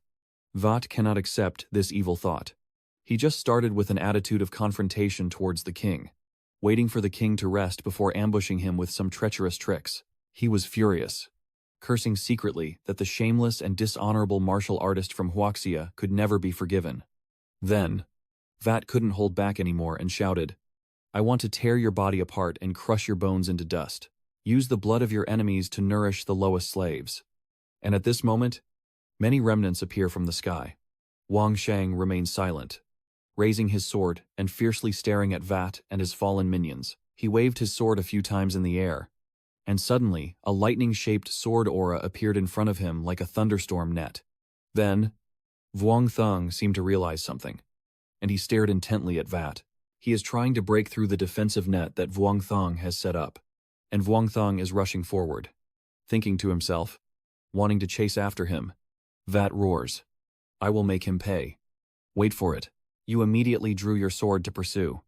Vat cannot accept this evil thought. He just started with an attitude of confrontation towards the king, waiting for the king to rest before ambushing him with some treacherous tricks. He was furious, cursing secretly that the shameless and dishonorable martial artist from Huaxia could never be forgiven. Then, Vat couldn't hold back anymore and shouted, I want to tear your body apart and crush your bones into dust. Use the blood of your enemies to nourish the lowest slaves. And at this moment, many remnants appear from the sky. Wang Sheng remains silent, raising his sword and fiercely staring at Vat and his fallen minions. He waved his sword a few times in the air, and suddenly a lightning-shaped sword aura appeared in front of him like a thunderstorm net. Then, Vuongthong seemed to realize something, and he stared intently at Vat. He is trying to break through the defensive net that Vuongthong has set up, and Vuongthong is rushing forward, thinking to himself, wanting to chase after him. Vat roars, I will make him pay. Wait for it. You immediately drew your sword to pursue,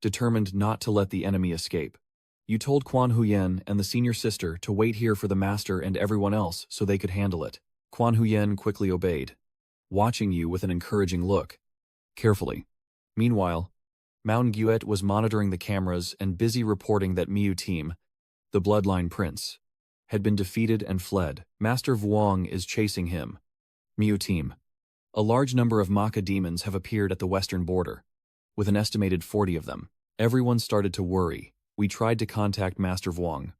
determined not to let the enemy escape. You told Quan Huyen and the senior sister to wait here for the master and everyone else so they could handle it. Quan Huyen quickly obeyed, watching you with an encouraging look, carefully. Meanwhile, Mao Nguyen was monitoring the cameras and busy reporting that Miu team, the Bloodline Prince, had been defeated and fled. Master Vuong is chasing him. Miu team. A large number of Maka demons have appeared at the western border, with an estimated 40 of them. Everyone started to worry. We tried to contact Master Vuong,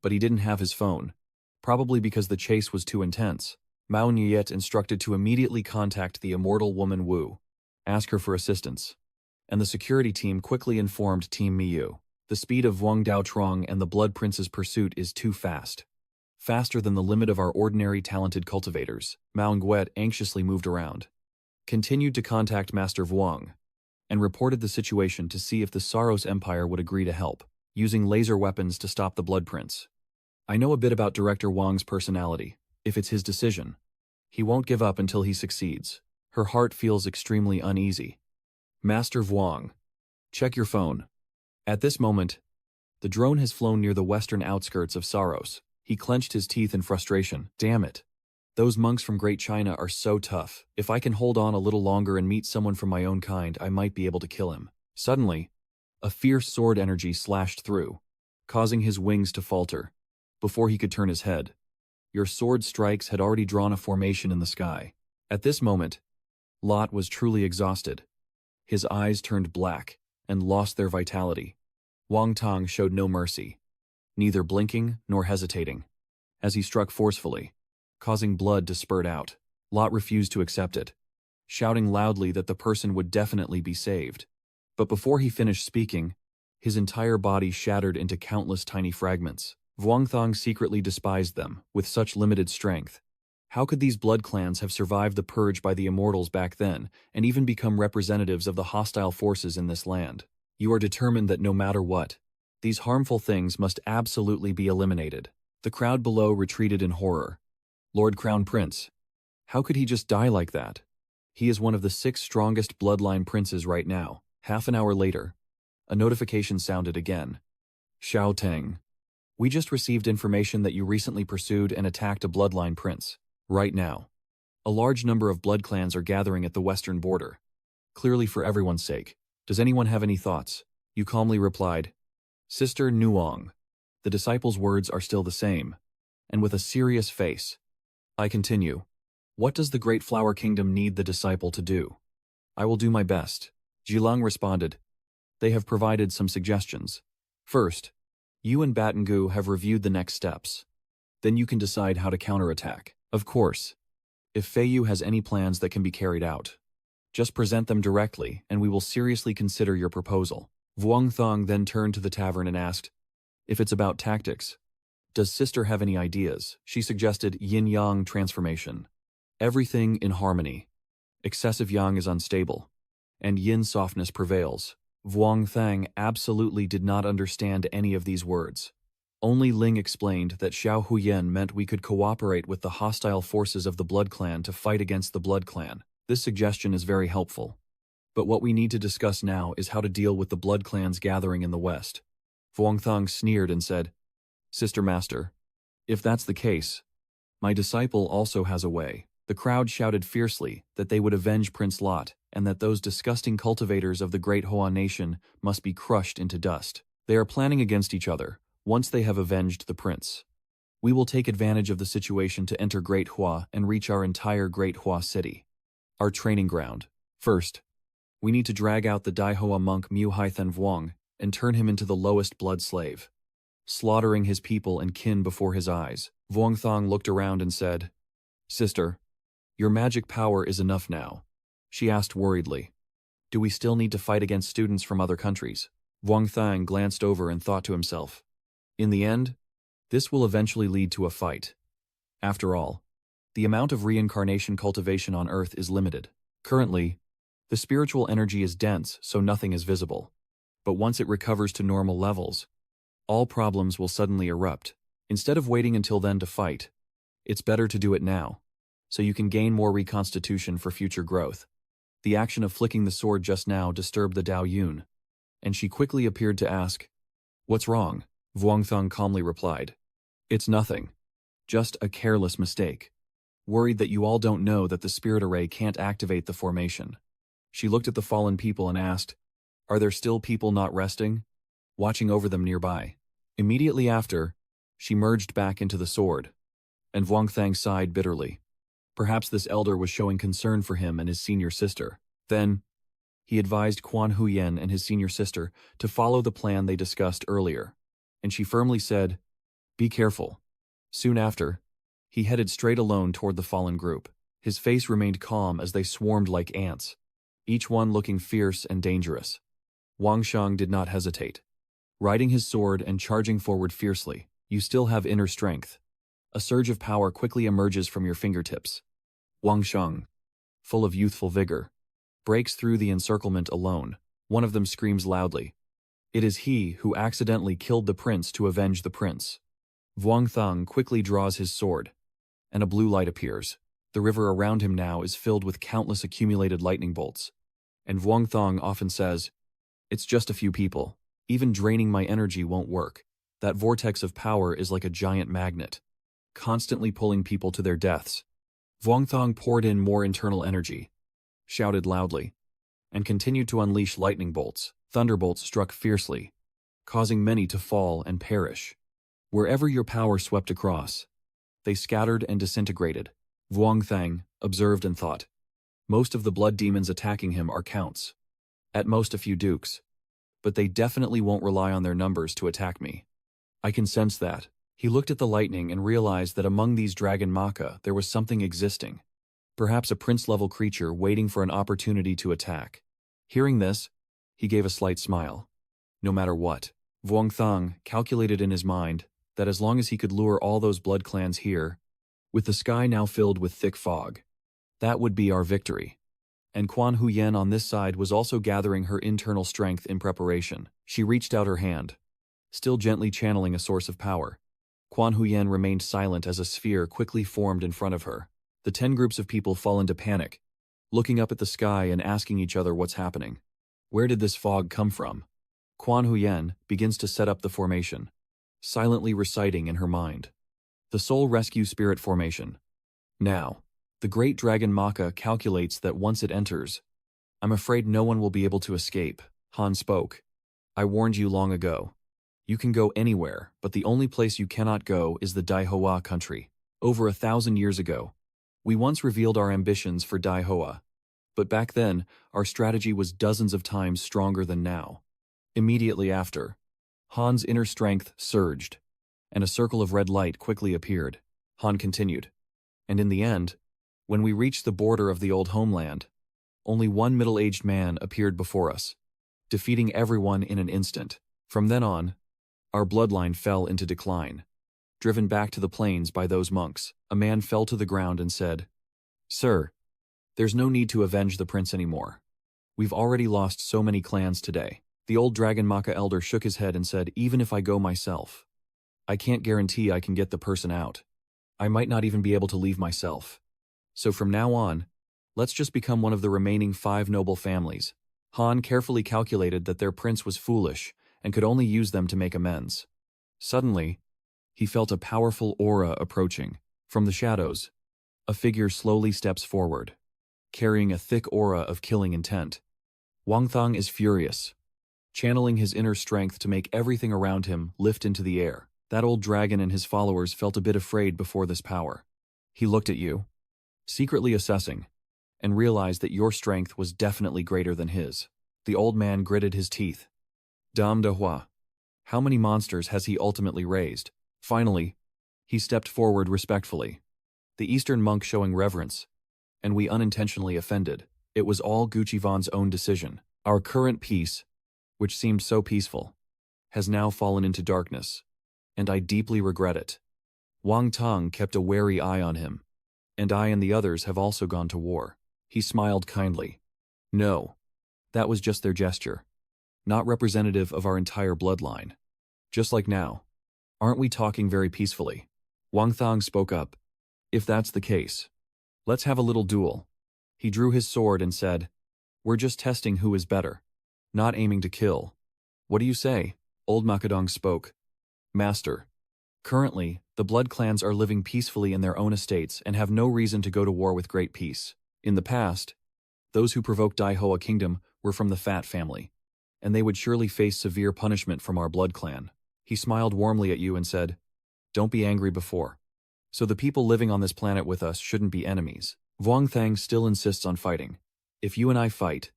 but he didn't have his phone, probably because the chase was too intense. Mao Nuyet instructed to immediately contact the immortal woman Wu, ask her for assistance, and the security team quickly informed Team Miu. The speed of Vuong Dao Trong and the Blood Prince's pursuit is too fast. Faster than the limit of our ordinary talented cultivators. Mao Nguyen anxiously moved around, continued to contact Master Vuong, and reported the situation to see if the Saros Empire would agree to help. using laser weapons to stop the blood prints. I know a bit about Director Wang's personality. If it's his decision, he won't give up until he succeeds. Her heart feels extremely uneasy. Master Wang, check your phone. At this moment, the drone has flown near the western outskirts of Saros. He clenched his teeth in frustration. Damn it. Those monks from Great China are so tough. If I can hold on a little longer and meet someone from my own kind, I might be able to kill him. Suddenly, a fierce sword energy slashed through, causing his wings to falter. Before he could turn his head, your sword strikes had already drawn a formation in the sky. At this moment, Lot was truly exhausted. His eyes turned black and lost their vitality. Wang Tong showed no mercy, neither blinking nor hesitating, as he struck forcefully, causing blood to spurt out. Lot refused to accept it, shouting loudly that the person would definitely be saved. But before he finished speaking, his entire body shattered into countless tiny fragments. Wang Thong secretly despised them, with such limited strength. How could these blood clans have survived the purge by the immortals back then, and even become representatives of the hostile forces in this land? You are determined that no matter what, these harmful things must absolutely be eliminated. The crowd below retreated in horror. Lord Crown Prince, how could he just die like that? He is one of the 6 strongest bloodline princes right now. Half an hour later, a notification sounded again. Xiao Teng, we just received information that you recently pursued and attacked a bloodline prince. Right now, a large number of blood clans are gathering at the western border. Clearly for everyone's sake. Does anyone have any thoughts? You calmly replied, Sister Nuong. The disciple's words are still the same, and with a serious face. I continue. What does the Great Flower Kingdom need the disciple to do? I will do my best. Jilang responded. They have provided some suggestions. First, you and Batengu have reviewed the next steps. Then you can decide how to counterattack. Of course, if Feiyu has any plans that can be carried out, just present them directly and we will seriously consider your proposal. Vuong Thong then turned to the tavern and asked, if it's about tactics, does Sister have any ideas? She suggested Yinyang transformation. Everything in harmony. Excessive yang is unstable, and yin softness prevails. Vuong Thang absolutely did not understand any of these words. Only Ling explained that Xiao Huyen meant we could cooperate with the hostile forces of the Blood Clan to fight against the Blood Clan. This suggestion is very helpful. But what we need to discuss now is how to deal with the Blood Clans gathering in the west. Vuong Thang sneered and said, Sister Master, if that's the case, my disciple also has a way. The crowd shouted fiercely that they would avenge Prince Lot and that those disgusting cultivators of the Great Hoa Nation must be crushed into dust. They are planning against each other. Once they have avenged the prince, we will take advantage of the situation to enter Great Hua and reach our entire Great Hua city, our training ground. First, we need to drag out the Dai Hoa monk Mu Haithan Vuong and turn him into the lowest blood slave, slaughtering his people and kin before his eyes. Vuong Thong looked around and said, Sister, your magic power is enough now. She asked worriedly, do we still need to fight against students from other countries? Vuong Thang glanced over and thought to himself, in the end, this will eventually lead to a fight. After all, the amount of reincarnation cultivation on Earth is limited. Currently, the spiritual energy is dense, so nothing is visible. But once it recovers to normal levels, all problems will suddenly erupt. Instead of waiting until then to fight, it's better to do it now, so you can gain more reconstitution for future growth. The action of flicking the sword just now disturbed the Dao Yun, and she quickly appeared to ask, what's wrong? Vuong Thong calmly replied, it's nothing. Just a careless mistake. Worried that you all don't know that the spirit array can't activate the formation. She looked at the fallen people and asked, are there still people not resting? Watching over them nearby. Immediately after, she merged back into the sword, and Vuong Thang sighed bitterly. Perhaps this elder was showing concern for him and his senior sister. Then, he advised Quan Huyen and his senior sister to follow the plan they discussed earlier, and she firmly said, be careful. Soon after, he headed straight alone toward the fallen group. His face remained calm as they swarmed like ants, each one looking fierce and dangerous. Wang Shang did not hesitate, riding his sword and charging forward fiercely. You still have inner strength. A surge of power quickly emerges from your fingertips. Wang Shang, full of youthful vigor, breaks through the encirclement alone. One of them screams loudly, It is he who accidentally killed the prince to avenge the prince. Vuong Thang quickly draws his sword, and a blue light appears. The river around him now is filled with countless accumulated lightning bolts. And Vuong Thang often says, "It's just a few people. Even draining my energy won't work." That vortex of power is like a giant magnet, constantly pulling people to their deaths. Vuong Thang poured in more internal energy, shouted loudly, and continued to unleash lightning bolts. Thunderbolts struck fiercely, causing many to fall and perish. Wherever your power swept across, they scattered and disintegrated. Vuong Thang observed and thought, most of the blood demons attacking him are counts. At most a few dukes. But they definitely won't rely on their numbers to attack me. I can sense that. He looked at the lightning and realized that among these dragon Maka there was something existing. Perhaps a prince-level creature waiting for an opportunity to attack. Hearing this, he gave a slight smile. No matter what, Vuong Thang calculated in his mind that as long as he could lure all those blood clans here, with the sky now filled with thick fog, that would be our victory. And Quan Huyen on this side was also gathering her internal strength in preparation. She reached out her hand, still gently channeling a source of power. Quan Huyen remained silent as a sphere quickly formed in front of her. The 10 groups of people fall into panic, looking up at the sky and asking each other what's happening. Where did this fog come from? Quan Huyen begins to set up the formation, silently reciting in her mind. The Soul Rescue Spirit Formation. Now, the Great Dragon Maka calculates that once it enters, I'm afraid no one will be able to escape. Han spoke. I warned you long ago. You can go anywhere, but the only place you cannot go is the Daihoa country. Over 1,000 years ago, we once revealed our ambitions for Daihoa. But back then, our strategy was dozens of times stronger than now. Immediately after, Han's inner strength surged, and a circle of red light quickly appeared. Han continued. And in the end, when we reached the border of the old homeland, only one middle-aged man appeared before us, defeating everyone in an instant. From then on, our bloodline fell into decline. Driven back to the plains by those monks, a man fell to the ground and said, "Sir, there's no need to avenge the prince anymore. We've already lost so many clans today." The old Dragon Maka elder shook his head and said, "Even if I go myself, I can't guarantee I can get the person out. I might not even be able to leave myself. So from now on, let's just become one of the remaining 5 noble families." Han carefully calculated that their prince was foolish and could only use them to make amends. Suddenly, he felt a powerful aura approaching. From the shadows, a figure slowly steps forward, carrying a thick aura of killing intent. Vuong Thang is furious, channeling his inner strength to make everything around him lift into the air. That old dragon and his followers felt a bit afraid before this power. He looked at you, secretly assessing, and realized that your strength was definitely greater than his. The old man gritted his teeth. Dame de Hua. How many monsters has he ultimately raised? Finally, he stepped forward respectfully, the Eastern monk showing reverence, and we unintentionally offended. It was all Gucci Van's own decision. Our current peace, which seemed so peaceful, has now fallen into darkness, and I deeply regret it. Vuong Thang kept a wary eye on him, and I and the others have also gone to war. He smiled kindly. No, that was just their gesture, not representative of our entire bloodline. Just like now, aren't we talking very peacefully? Vuong Thang spoke up. If that's the case, let's have a little duel. He drew his sword and said, "We're just testing who is better, not aiming to kill." What do you say? Old Makadong spoke. Master, currently, the blood clans are living peacefully in their own estates and have no reason to go to war with great peace. In the past, those who provoked Daihoa Kingdom were from the Fat family, and they would surely face severe punishment from our blood clan. He smiled warmly at you and said, "Don't be angry before. So the people living on this planet with us shouldn't be enemies." Vuong Thang still insists on fighting. If you and I fight,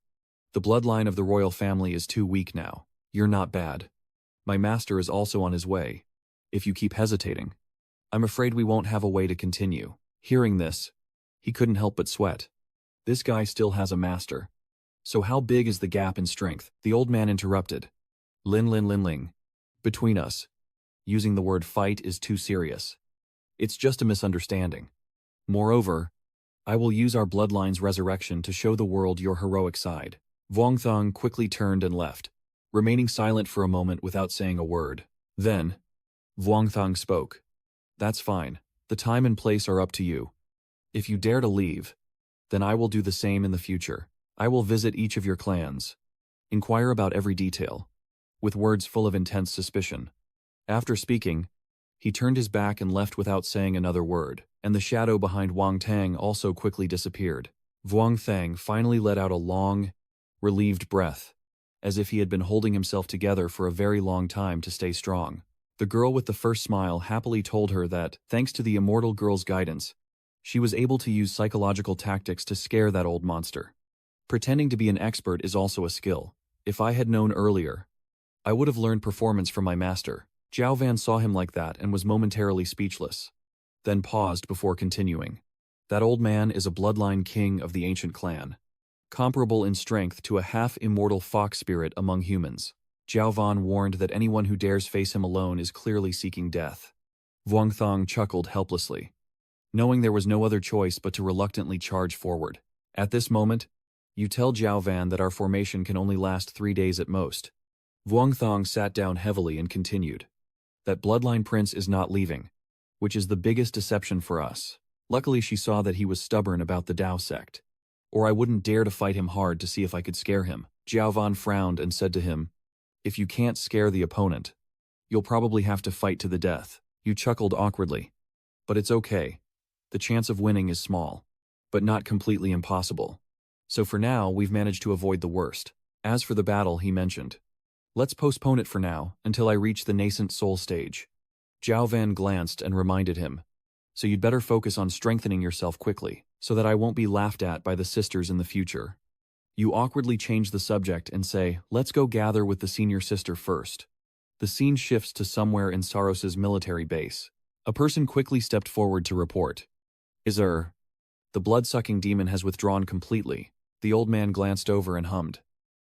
the bloodline of the royal family is too weak now. You're not bad. My master is also on his way. If you keep hesitating, I'm afraid we won't have a way to continue. Hearing this, he couldn't help but sweat. This guy still has a master. So how big is the gap in strength? The old man interrupted. Lin Ling. Between us, using the word fight is too serious. It's just a misunderstanding. Moreover, I will use our bloodline's resurrection to show the world your heroic side. Vuong Thang quickly turned and left. remaining silent for a moment without saying a word. Then, Vuongthang spoke. That's fine. The time and place are up to you. If you dare to leave, then I will do the same in the future. I will visit each of your clans, inquire about every detail, with words full of intense suspicion. After speaking, he turned his back and left without saying another word, and the shadow behind Wang Tang also quickly disappeared. Vuongthang finally let out a long, relieved breath, as if he had been holding himself together for a very long time to stay strong. The girl with the first smile happily told her that, thanks to the immortal girl's guidance, she was able to use psychological tactics to scare that old monster. Pretending to be an expert is also a skill. If I had known earlier, I would have learned performance from my master. Zhao Van saw him like that and was momentarily speechless, then paused before continuing. That old man is a bloodline king of the ancient clan, comparable in strength to a half-immortal fox spirit among humans. Zhao Van warned that anyone who dares face him alone is clearly seeking death. Vuongthang chuckled helplessly, knowing there was no other choice but to reluctantly charge forward. At this moment, you tell Zhao Van that our formation can only last 3 days at most. Vuongthang sat down heavily and continued. That bloodline prince is not leaving, which is the biggest deception for us. Luckily she saw that he was stubborn about the Dao sect, or I wouldn't dare to fight him hard to see if I could scare him. Zhao Van frowned and said to him, if you can't scare the opponent, you'll probably have to fight to the death. You chuckled awkwardly. But it's okay. The chance of winning is small, but not completely impossible. So for now, we've managed to avoid the worst. As for the battle, he mentioned, let's postpone it for now, until I reach the nascent soul stage. Zhao Van glanced and reminded him, so you'd better focus on strengthening yourself quickly, so that I won't be laughed at by the sisters in the future. You awkwardly change the subject and say, let's go gather with the senior sister first. The scene shifts to somewhere in Saros's military base. A person quickly stepped forward to report. The blood-sucking demon has withdrawn completely. The old man glanced over and hummed.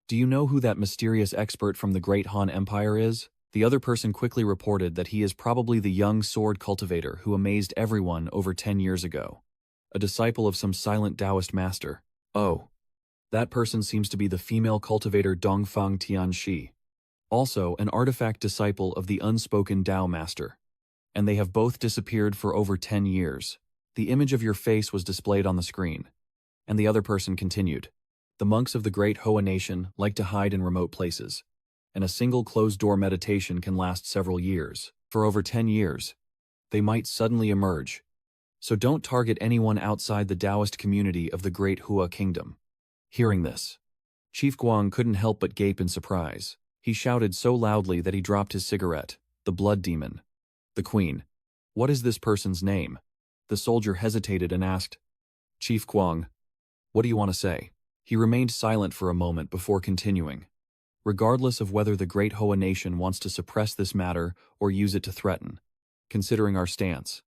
Do you know who that mysterious expert from the Great Han Empire is? The other person quickly reported that he is probably the young sword cultivator who amazed everyone over 10 years ago. A disciple of some silent Taoist master. Oh. That person seems to be the female cultivator Dongfang Tianxi, also an artifact disciple of the unspoken Tao master. And they have both disappeared for over 10 years. The image of your face was displayed on the screen. And the other person continued. The monks of the great Hoa nation like to hide in remote places, and a single closed-door meditation can last several years. For over 10 years, they might suddenly emerge. So don't target anyone outside the Taoist community of the great Hua kingdom. Hearing this, Chief Guang couldn't help but gape in surprise. He shouted so loudly that he dropped his cigarette. The blood demon. The queen. What is this person's name? The soldier hesitated and asked, Chief Guang, what do you want to say? He remained silent for a moment before continuing. Regardless of whether the great Hoa nation wants to suppress this matter or use it to threaten, considering our stance,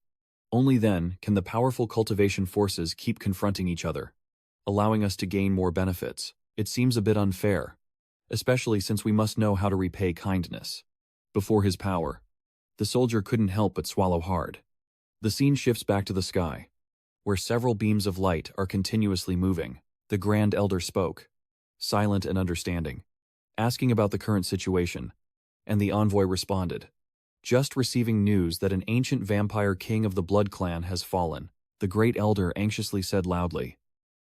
only then can the powerful cultivation forces keep confronting each other, allowing us to gain more benefits. It seems a bit unfair, especially since we must know how to repay kindness. Before his power, the soldier couldn't help but swallow hard. The scene shifts back to the sky, where several beams of light are continuously moving. The Grand Elder spoke, silent and understanding, asking about the current situation, and the envoy responded, just receiving news that an ancient vampire king of the Blood Clan has fallen. The Great Elder anxiously said loudly,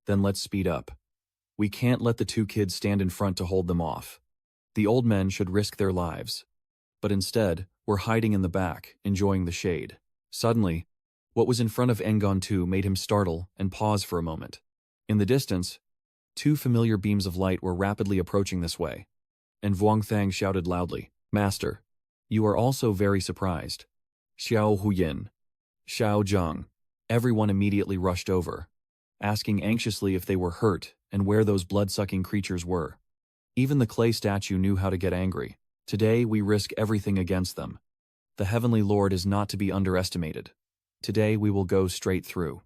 then let's speed up. We can't let the two kids stand in front to hold them off. The old men should risk their lives. But instead, we're hiding in the back, enjoying the shade. Suddenly, what was in front of Engon 2 made him startle and pause for a moment. In the distance, two familiar beams of light were rapidly approaching this way, and Vuongthang shouted loudly, Master, you are also very surprised. Xiao Huyin, Xiao Zhang. Everyone immediately rushed over, asking anxiously if they were hurt and where those blood-sucking creatures were. Even the clay statue knew how to get angry. Today we risk everything against them. The Heavenly Lord is not to be underestimated. Today we will go straight through,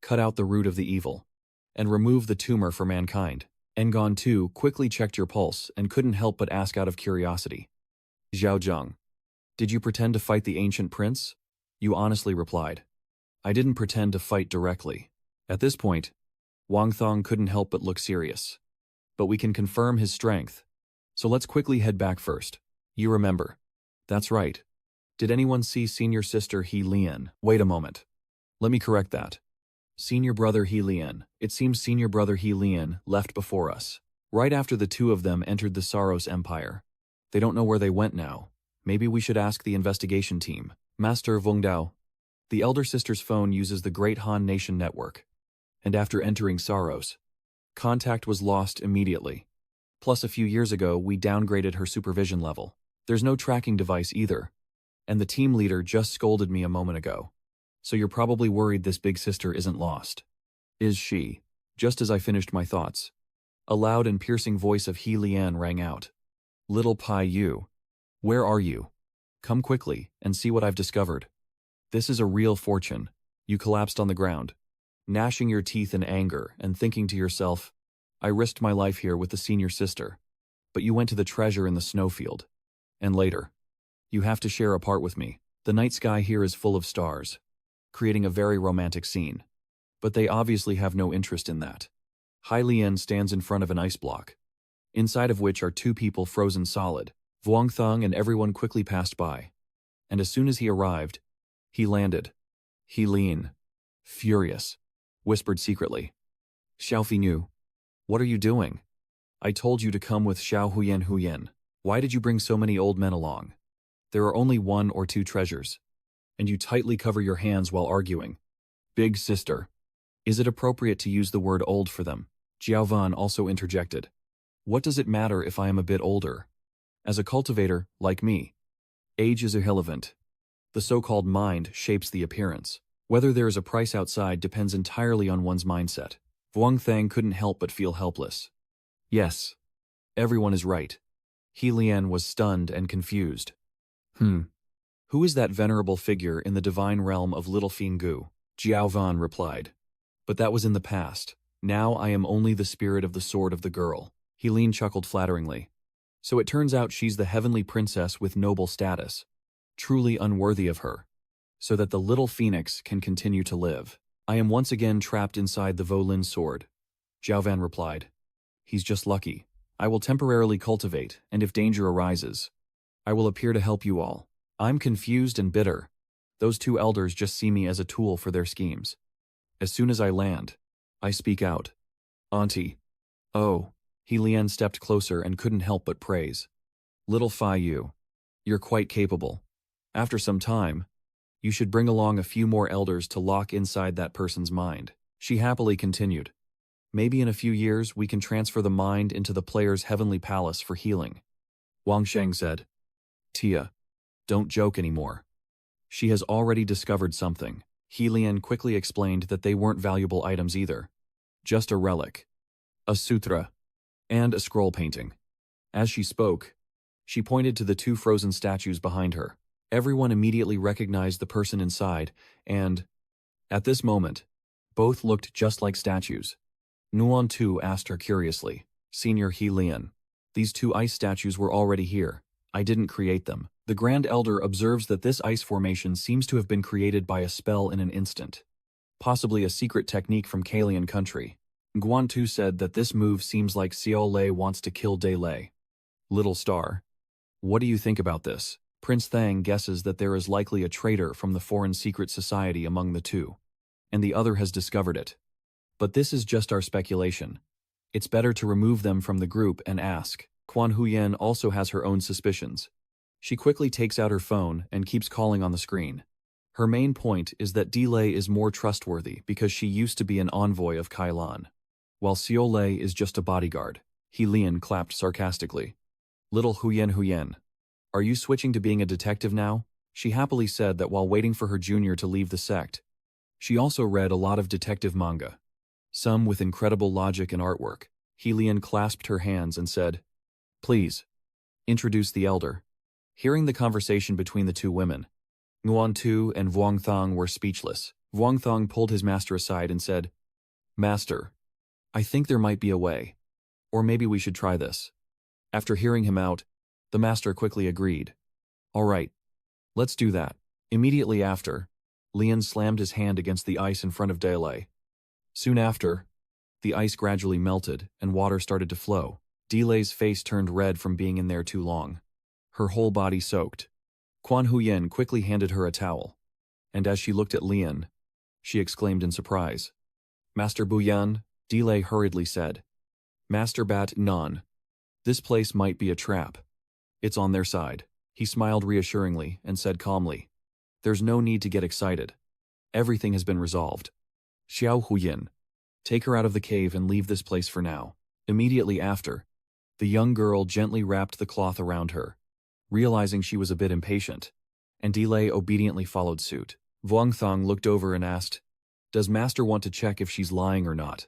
cut out the root of the evil, and remove the tumor for mankind. Engon 2 quickly checked your pulse and couldn't help but ask out of curiosity. Zhao Zhang, did you pretend to fight the ancient prince? You honestly replied, I didn't pretend to fight directly. At this point, Wang Thong couldn't help but look serious. But we can confirm his strength. So let's quickly head back first. You remember. That's right. Did anyone see senior sister He Lian? Wait a moment. Let me correct that. Senior brother He Lian. It seems senior brother He Lian left before us. Right after the two of them entered the Saros Empire. They don't know where they went now. Maybe we should ask the investigation team. Master Vungdao. The elder sister's phone uses the Great Han Nation network. And after entering Saros, contact was lost immediately. Plus a few years ago, we downgraded her supervision level. There's no tracking device either. And the team leader just scolded me a moment ago. So you're probably worried this big sister isn't lost. Is she? Just as I finished my thoughts, a loud and piercing voice of He Lian rang out. Little Pai Yu. Where are you? Come quickly and see what I've discovered. This is a real fortune. You collapsed on the ground, gnashing your teeth in anger and thinking to yourself, I risked my life here with the senior sister. But you went to the treasure in the snowfield. And later, you have to share a part with me. The night sky here is full of stars, creating a very romantic scene. But they obviously have no interest in that. Hai Lian stands in front of an ice block, inside of which are two people frozen solid. Vuong Thung and everyone quickly passed by. And as soon as he arrived, he landed. He Lian, furious, whispered secretly. Xiao Finu, what are you doing? I told you to come with Xiao Huyen Huyen. Why did you bring so many old men along? There are only 1 or 2 treasures. And you tightly cover your hands while arguing. Big sister. Is it appropriate to use the word old for them? Jiao Van also interjected. What does it matter if I am a bit older? As a cultivator, like me, age is irrelevant. The so-called mind shapes the appearance. Whether there is a price outside depends entirely on one's mindset. Vuong Thang couldn't help but feel helpless. Yes, everyone is right. He Lian was stunned and confused. Who is that venerable figure in the divine realm of Little Fingu? Jiao Van replied. But that was in the past. Now I am only the spirit of the sword of the girl. He Lian chuckled flatteringly. So it turns out she's the heavenly princess with noble status. Truly unworthy of her. So that the little phoenix can continue to live. I am once again trapped inside the Volin sword. Jiao Van replied. He's just lucky. I will temporarily cultivate, and if danger arises, I will appear to help you all. I'm confused and bitter. Those 2 elders just see me as a tool for their schemes. As soon as I land, I speak out. Auntie. Oh. He Lian stepped closer and couldn't help but praise. Little Fai Yu. You're quite capable. After some time, you should bring along a few more elders to lock inside that person's mind. She happily continued. Maybe in a few years we can transfer the mind into the player's heavenly palace for healing. Wang Sheng said. Tia, don't joke anymore. She has already discovered something. He Lian quickly explained that they weren't valuable items either. Just a relic. A sutra. And a scroll painting. As she spoke, she pointed to the 2 frozen statues behind her. Everyone immediately recognized the person inside, and, at this moment, both looked just like statues. Nuan Tu asked her curiously, Senior He Lian, these 2 ice statues were already here. I didn't create them. The Grand Elder observes that this ice formation seems to have been created by a spell in an instant. Possibly a secret technique from Kalian country. Guan Tu said that this move seems like Xiao Lei wants to kill De Lei. Little Star. What do you think about this? Prince Thang guesses that there is likely a traitor from the foreign secret society among the 2. And the other has discovered it. But this is just our speculation. It's better to remove them from the group and ask. Quan Huyen also has her own suspicions. She quickly takes out her phone and keeps calling on the screen. Her main point is that Delay is more trustworthy because she used to be an envoy of Kailan, while Xiao Lei is just a bodyguard. He Lian clapped sarcastically. Little Huyen Huyen, are you switching to being a detective now? She happily said that while waiting for her junior to leave the sect, she also read a lot of detective manga, some with incredible logic and artwork. He Lian clasped her hands and said, Please, introduce the elder. Hearing the conversation between the 2 women, Nguan Tu and Vuong Thong were speechless. Vuong Thong pulled his master aside and said, Master, I think there might be a way. Or maybe we should try this. After hearing him out, the master quickly agreed. All right, let's do that. Immediately after, Lian slammed his hand against the ice in front of Delay. Soon after, the ice gradually melted and water started to flow. Delay's face turned red from being in there too long. Her whole body soaked. Quan Huyen quickly handed her a towel. And as she looked at Lian, she exclaimed in surprise. Master Buyan, Delay hurriedly said. Master Bat Non. This place might be a trap. It's on their side. He smiled reassuringly and said calmly. There's no need to get excited. Everything has been resolved. Xiao Huyin. Take her out of the cave and leave this place for now. Immediately after, the young girl gently wrapped the cloth around her, realizing she was a bit impatient, and Delay obediently followed suit. Vuong Thong looked over and asked, Does Master want to check if she's lying or not?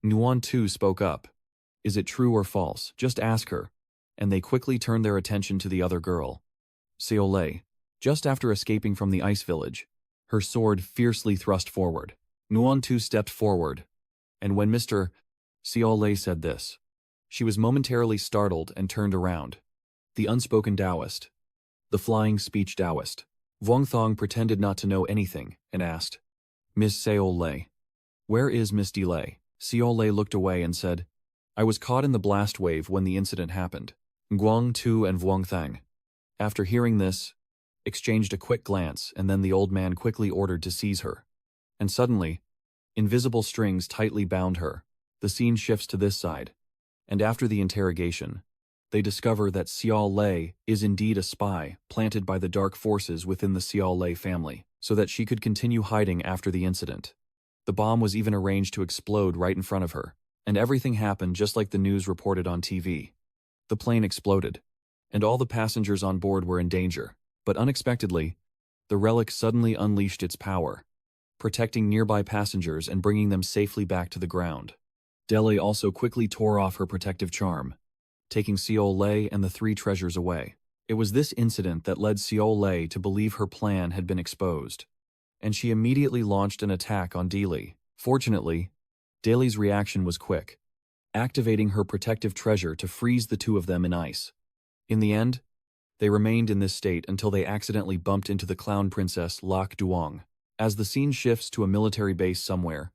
Nguyen Tu spoke up. Is it true or false? Just ask her. And they quickly turned their attention to the other girl. Seolei, just after escaping from the ice village, her sword fiercely thrust forward. Nguyen Tu stepped forward, and when Mr. Seolei said this, she was momentarily startled and turned around. The unspoken Taoist. The flying speech Taoist. Vuong Thong pretended not to know anything and asked, Miss Seolei, where is Miss Delay? Seolei looked away and said, I was caught in the blast wave when the incident happened. Nguyen Tu and Vuong Thang, after hearing this, exchanged a quick glance, and then the old man quickly ordered to seize her. And suddenly, invisible strings tightly bound her. The scene shifts to this side, and after the interrogation, they discover that Xiao Lei is indeed a spy planted by the dark forces within the Xiao Lei family, so that she could continue hiding after the incident. The bomb was even arranged to explode right in front of her, and everything happened just like the news reported on TV. The plane exploded, and all the passengers on board were in danger, but unexpectedly, the relic suddenly unleashed its power, protecting nearby passengers and bringing them safely back to the ground. Dele also quickly tore off her protective charm, taking Xiao Lei and the 3 treasures away. It was this incident that led Xiao Lei to believe her plan had been exposed, and she immediately launched an attack on Dele. Fortunately, Dele's reaction was quick, activating her protective treasure to freeze the 2 of them in ice. In the end, they remained in this state until they accidentally bumped into the clown princess Lak Duong. As the scene shifts to a military base somewhere,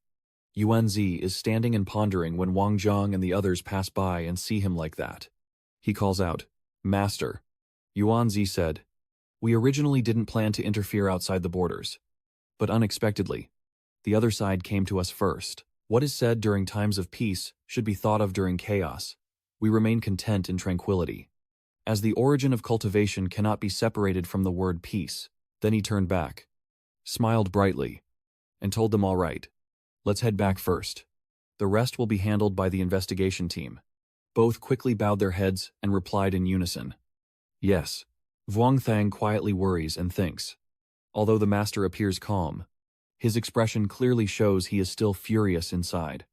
Yuan Zi is standing and pondering when Wang Zhang and the others pass by and see him like that. He calls out, Master. Yuan Zi said, We originally didn't plan to interfere outside the borders, but unexpectedly, the other side came to us first. What is said during times of peace should be thought of during chaos. We remain content in tranquility, as the origin of cultivation cannot be separated from the word peace. Then he turned back, smiled brightly, and told them all right. Let's head back first. The rest will be handled by the investigation team. Both quickly bowed their heads and replied in unison. Yes. Vuong Thang quietly worries and thinks. Although the master appears calm, his expression clearly shows he is still furious inside.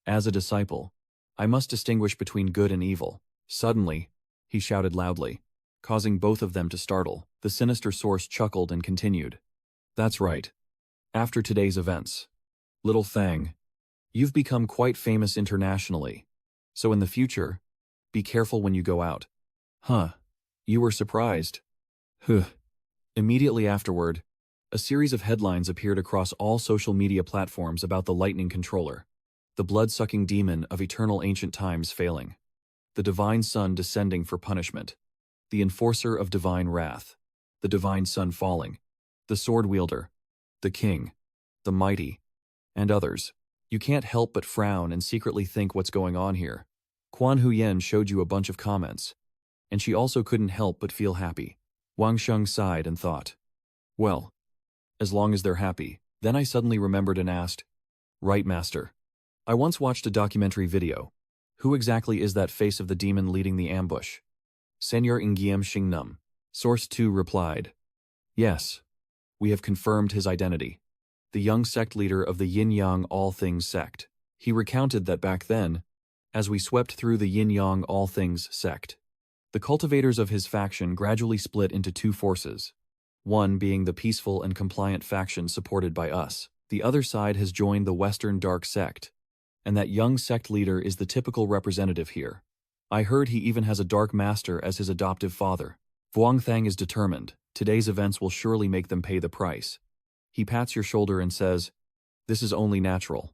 As a disciple, I must distinguish between good and evil. Suddenly, he shouted loudly, causing both of them to startle. The sinister source chuckled and continued. That's right. After today's events, Little Thang, you've become quite famous internationally. So in the future, be careful when you go out. Huh. You were surprised. Huh. Immediately afterward, a series of headlines appeared across all social media platforms about the lightning controller, the blood-sucking demon of eternal ancient times failing, the divine sun descending for punishment, the enforcer of divine wrath, the divine sun falling, the sword wielder, the king, the mighty, and others. You can't help but frown and secretly think what's going on here. Quan Huyen showed you a bunch of comments, and she also couldn't help but feel happy. Wang Sheng sighed and thought, well, as long as they're happy. Then I suddenly remembered and asked, Right, Master. I once watched a documentary video. Who exactly is that face of the demon leading the ambush? Senor Ngiem Xingnum. Source 2 replied, Yes. We have confirmed his identity. The young sect leader of the Yinyang All Things sect. He recounted that back then, as we swept through the Yinyang All Things sect, the cultivators of his faction gradually split into 2 forces. One being the peaceful and compliant faction supported by us. The other side has joined the Western Dark Sect, and that young sect leader is the typical representative here. I heard he even has a Dark Master as his adoptive father. Vuong Thang is determined. Today's events will surely make them pay the price. He pats your shoulder and says, This is only natural.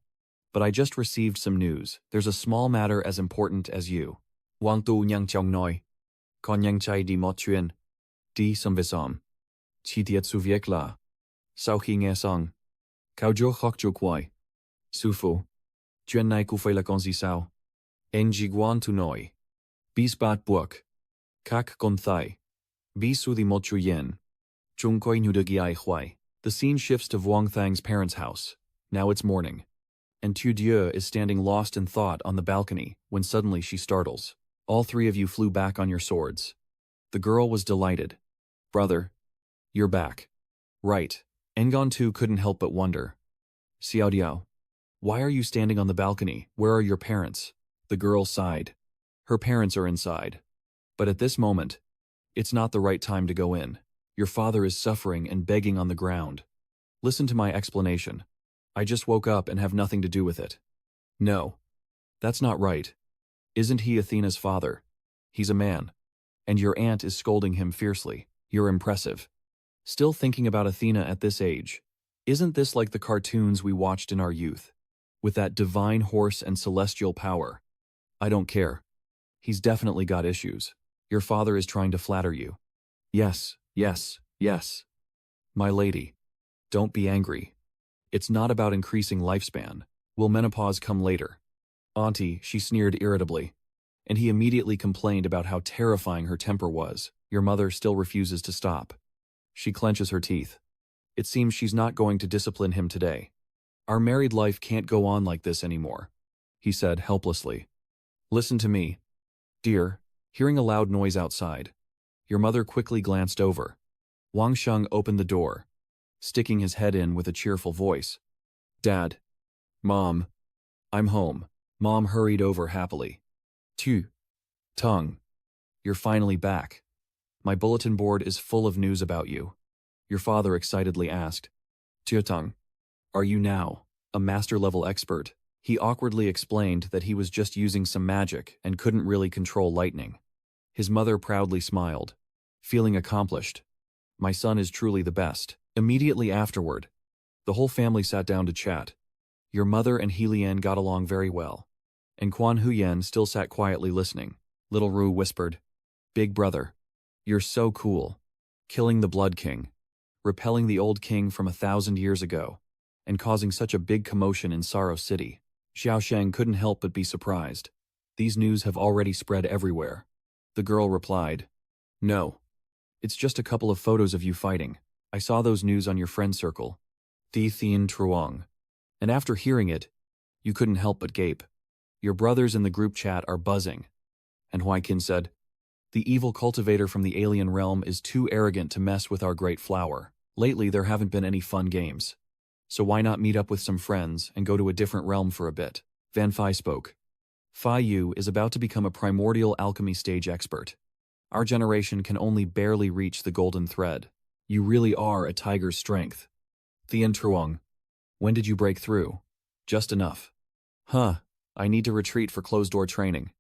But I just received some news. There's a small matter as important as you. Wang tu nhang chong noi. Con nhang chai đi một chuyên. Đi xâm về xóm. Chi tiết su việc là. Sau khi nghe xong. Cao jo khóc jo quay. Su phu. Chuyện này cụ phải là con gì sao? En ji guan tu noi. Bis bat buộc. Kak con thai. Bis su di một chu yen. Chung koi nu de giai huai. The scene shifts to Vuong Thang's parents' house. Now it's morning. And Tu Dieu is standing lost in thought on the balcony when suddenly she startles. All three of you flew back on your swords. The girl was delighted. Brother, you're back. Right. Ngon Tu couldn't help but wonder. Xiao Diao, why are you standing on the balcony? Where are your parents? The girl sighed. Her parents are inside. But at this moment, it's not the right time to go in. Your father is suffering and begging on the ground. Listen to my explanation. I just woke up and have nothing to do with it. No. That's not right. Isn't he Athena's father? He's a man. And your aunt is scolding him fiercely. You're impressive. Still thinking about Athena at this age. Isn't this like the cartoons we watched in our youth? With that divine horse and celestial power. I don't care. He's definitely got issues. Your father is trying to flatter you. Yes, yes, yes. My lady. Don't be angry. It's not about increasing lifespan. Will menopause come later? Auntie, she sneered irritably. And he immediately complained about how terrifying her temper was. Your mother still refuses to stop. She clenches her teeth. It seems she's not going to discipline him today. Our married life can't go on like this anymore, he said helplessly. Listen to me. Dear, hearing a loud noise outside. Your mother quickly glanced over. Wang Sheng opened the door, sticking his head in with a cheerful voice. Dad. Mom. I'm home. Mom hurried over happily. Tu. Tongue. You're finally back. My bulletin board is full of news about you. Your father excitedly asked. Tung. Are you now a master-level expert? He awkwardly explained that he was just using some magic and couldn't really control lightning. His mother proudly smiled, feeling accomplished. My son is truly the best. Immediately afterward, the whole family sat down to chat. Your mother and Helian got along very well. And Quan Huyen still sat quietly listening. Little Ru whispered, Big brother, you're so cool. Killing the Blood King, repelling the old king from 1,000 years ago, and causing such a big commotion in Sorrow City. Xiao Sheng couldn't help but be surprised. These news have already spread everywhere. The girl replied, No. It's just a couple of photos of you fighting. I saw those news on your friend circle. Thi Thien Truong. And after hearing it, you couldn't help but gape. Your brothers in the group chat are buzzing. And Huaikin said, The evil cultivator from the alien realm is too arrogant to mess with our great flower. Lately there haven't been any fun games. So why not meet up with some friends and go to a different realm for a bit? Van Phi spoke. Phi Yu is about to become a primordial alchemy stage expert. Our generation can only barely reach the golden thread. You really are a tiger's strength. Thien Truong. When did you break through? Just enough. Huh, I need to retreat for closed-door training.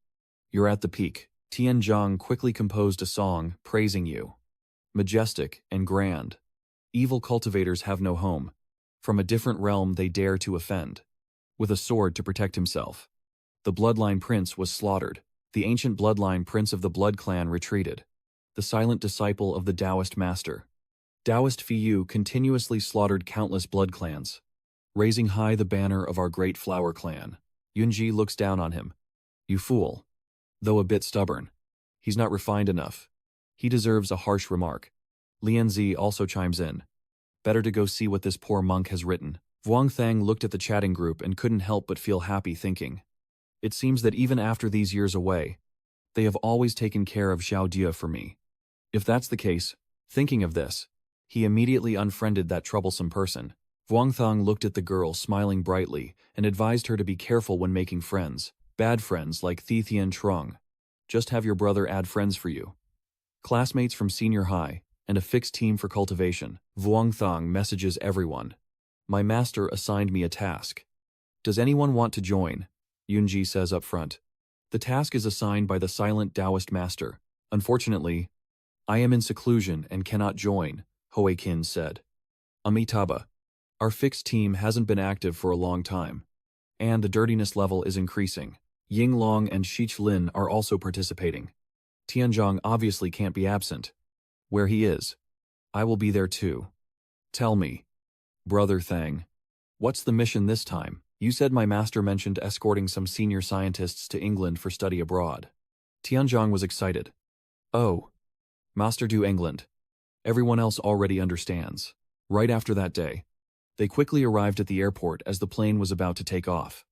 You're at the peak. Tian Zhang quickly composed a song praising you. Majestic and grand. Evil cultivators have no home. From a different realm they dare to offend. With a sword to protect himself. The bloodline prince was slaughtered. The ancient bloodline prince of the blood clan retreated. The silent disciple of the Taoist master. Taoist Fiyu continuously slaughtered countless blood clans, raising high the banner of our great flower clan. Yunji looks down on him. You fool. Though a bit stubborn. He's not refined enough. He deserves a harsh remark. Lianzi also chimes in. Better to go see what this poor monk has written. Vuong Thang looked at the chatting group and couldn't help but feel happy thinking. It seems that even after these years away, they have always taken care of Xiao Dia for me. If that's the case, thinking of this, he immediately unfriended that troublesome person. Vuong Thang looked at the girl smiling brightly and advised her to be careful when making friends. Bad friends like Thi Thien Trong. Just have your brother add friends for you. Classmates from senior high, and a fixed team for cultivation. Vuong Thang messages everyone. My master assigned me a task. Does anyone want to join? Yunji says up front. The task is assigned by the silent Taoist master. Unfortunately, I am in seclusion and cannot join, Hoei-kin said. Amitabha. Our fixed team hasn't been active for a long time, and the dirtiness level is increasing. Yinglong and Shichlin are also participating. Tianzhong obviously can't be absent. Where he is, I will be there too. Tell me, Brother Thang, what's the mission this time? You said my master mentioned escorting some senior scientists to England for study abroad. Tianzhong was excited. Oh, Master do England. Everyone else already understands. Right after that day, they quickly arrived at the airport as the plane was about to take off.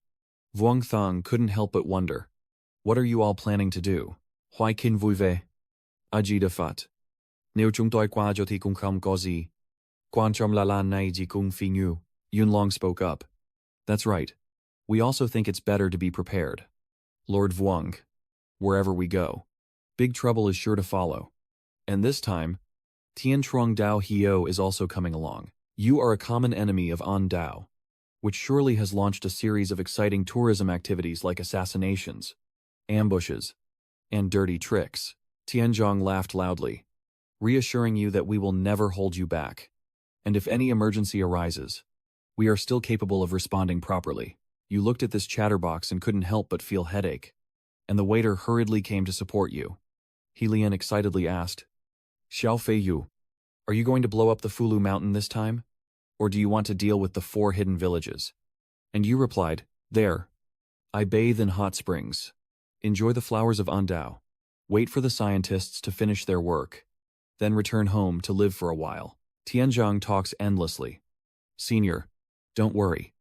Vuong Thang couldn't help but wonder. What are you all planning to do? Hoai kin vui ve? Aji da fat. Nếu chúng tôi qua cho thì cũng không có gì. Quan trọng là lan này ji kung phi nhu. Yunlong spoke up. That's right. We also think it's better to be prepared. Lord Vuong. Wherever we go, big trouble is sure to follow. And this time, Tian Truong Dao Hio is also coming along. You are a common enemy of An Dao, which surely has launched a series of exciting tourism activities like assassinations, ambushes, and dirty tricks. Tianzhong laughed loudly, reassuring you that we will never hold you back. And if any emergency arises, we are still capable of responding properly. You looked at this chatterbox and couldn't help but feel headache, and the waiter hurriedly came to support you. Helian excitedly asked, Xiao Fei Yu, are you going to blow up the Fulu Mountain this time? Or do you want to deal with the 4 hidden villages? And you replied, There. I bathe in hot springs. Enjoy the flowers of Andao. Wait for the scientists to finish their work. Then return home to live for a while. Tianzhong talks endlessly. Senior, don't worry.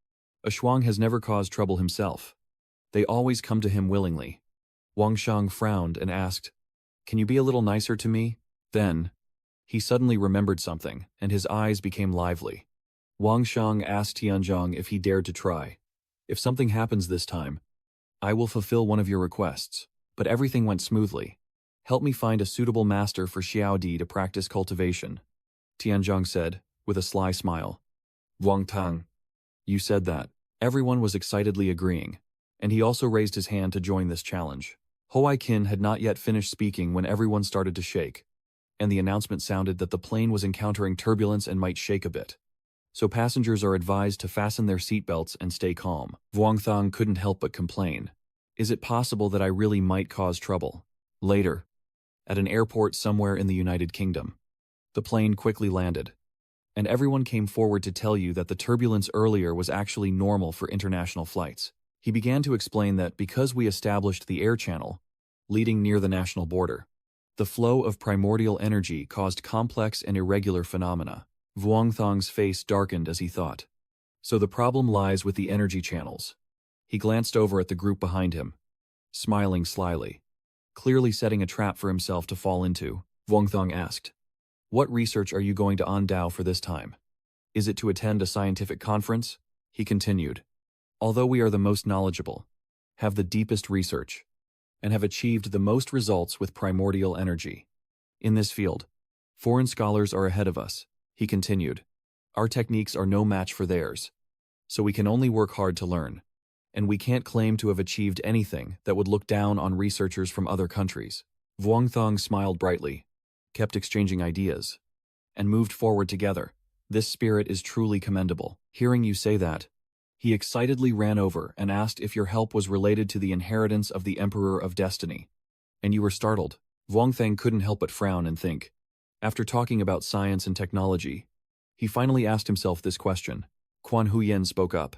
A Shuang has never caused trouble himself. They always come to him willingly. Wang Shang frowned and asked, Can you be a little nicer to me? Then, he suddenly remembered something, and his eyes became lively. Wang Shang asked Tianzhong if he dared to try. If something happens this time, I will fulfill one of your requests. But everything went smoothly. Help me find a suitable master for Xiao Di to practice cultivation. Tianzhong said, with a sly smile. Wang Tang. You said that. Everyone was excitedly agreeing, and he also raised his hand to join this challenge. Hoai Kin had not yet finished speaking when everyone started to shake, and the announcement sounded that the plane was encountering turbulence and might shake a bit. So passengers are advised to fasten their seatbelts and stay calm. Vuong Thang couldn't help but complain. Is it possible that I really might cause trouble? Later, at an airport somewhere in the United Kingdom, the plane quickly landed, and everyone came forward to tell you that the turbulence earlier was actually normal for international flights. He began to explain that because we established the air channel, leading near the national border, the flow of primordial energy caused complex and irregular phenomena. Vuong Thang's face darkened as he thought. So the problem lies with the energy channels. He glanced over at the group behind him, smiling slyly. Clearly setting a trap for himself to fall into, Vuong Thang asked, What research are you going to Andao for this time? Is it to attend a scientific conference? He continued. Although we are the most knowledgeable, have the deepest research, and have achieved the most results with primordial energy. In this field, foreign scholars are ahead of us. He continued, Our techniques are no match for theirs, so we can only work hard to learn, and we can't claim to have achieved anything that would look down on researchers from other countries. Vuong Thang smiled brightly, kept exchanging ideas, and moved forward together. This spirit is truly commendable. Hearing you say that, he excitedly ran over and asked if your help was related to the inheritance of the Emperor of Destiny. And you were startled. Vuong Thang couldn't help but frown and think. After talking about science and technology, he finally asked himself this question. Quan Huyen spoke up,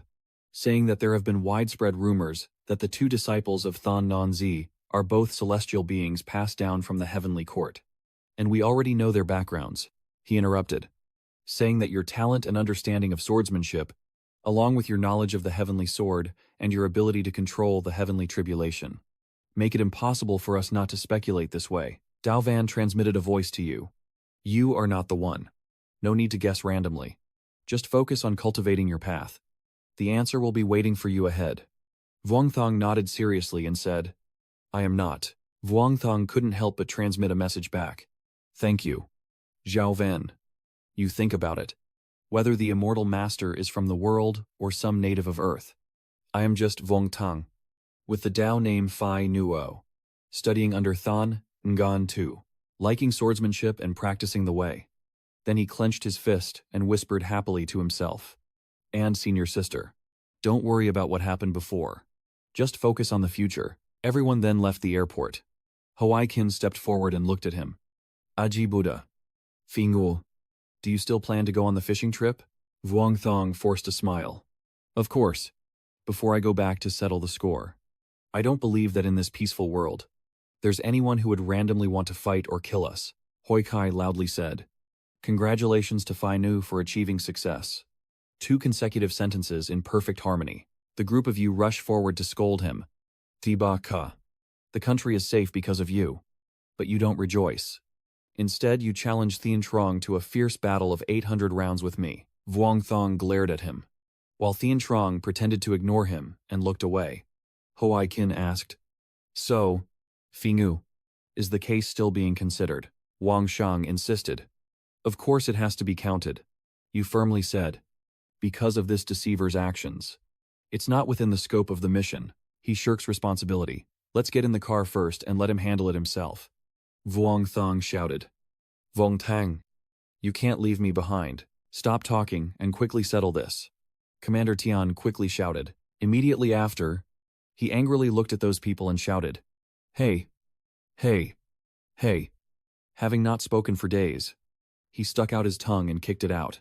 saying that there have been widespread rumors that the 2 disciples of Than Non Zi are both celestial beings passed down from the heavenly court. And we already know their backgrounds, he interrupted, saying that your talent and understanding of swordsmanship, along with your knowledge of the heavenly sword and your ability to control the heavenly tribulation, make it impossible for us not to speculate this way. Dao Van transmitted a voice to you. You are not the one. No need to guess randomly. Just focus on cultivating your path. The answer will be waiting for you ahead. Vuong Thang nodded seriously and said, I am not. Vuong Thang couldn't help but transmit a message back. Thank you. Zhao Ven. You think about it. Whether the immortal master is from the world or some native of Earth. I am just Vuong Thang, with the Dao name Phi Nuo, studying under Than Ngan Tu, liking swordsmanship and practicing the way. Then he clenched his fist and whispered happily to himself. And senior sister, don't worry about what happened before. Just focus on the future. Everyone then left the airport. Hawaiikin stepped forward and looked at him. Aji Buddha. Fingul. Do you still plan to go on the fishing trip? Vuong Thong forced a smile. Of course. Before I go back to settle the score. I don't believe that in this peaceful world, there's anyone who would randomly want to fight or kill us, Hoi Kai loudly said. Congratulations to Phai Nu for achieving success. 2 consecutive sentences in perfect harmony. The group of you rush forward to scold him. Tiba Ka. The country is safe because of you. But you don't rejoice. Instead, you challenge Thien Trong to a fierce battle of 800 rounds with me. Vuong Thong glared at him, while Thien Trong pretended to ignore him and looked away. Hoai Kin asked, So, Fingu, is the case still being considered? Wang Shang insisted. Of course it has to be counted. You firmly said. Because of this deceiver's actions. It's not within the scope of the mission. He shirks responsibility. Let's get in the car first and let him handle it himself. Vuong Thong shouted. Vuong Tang. You can't leave me behind. Stop talking and quickly settle this. Commander Tian quickly shouted. Immediately after, he angrily looked at those people and shouted, Hey! Hey! Hey! Having not spoken for days, he stuck out his tongue and kicked it out,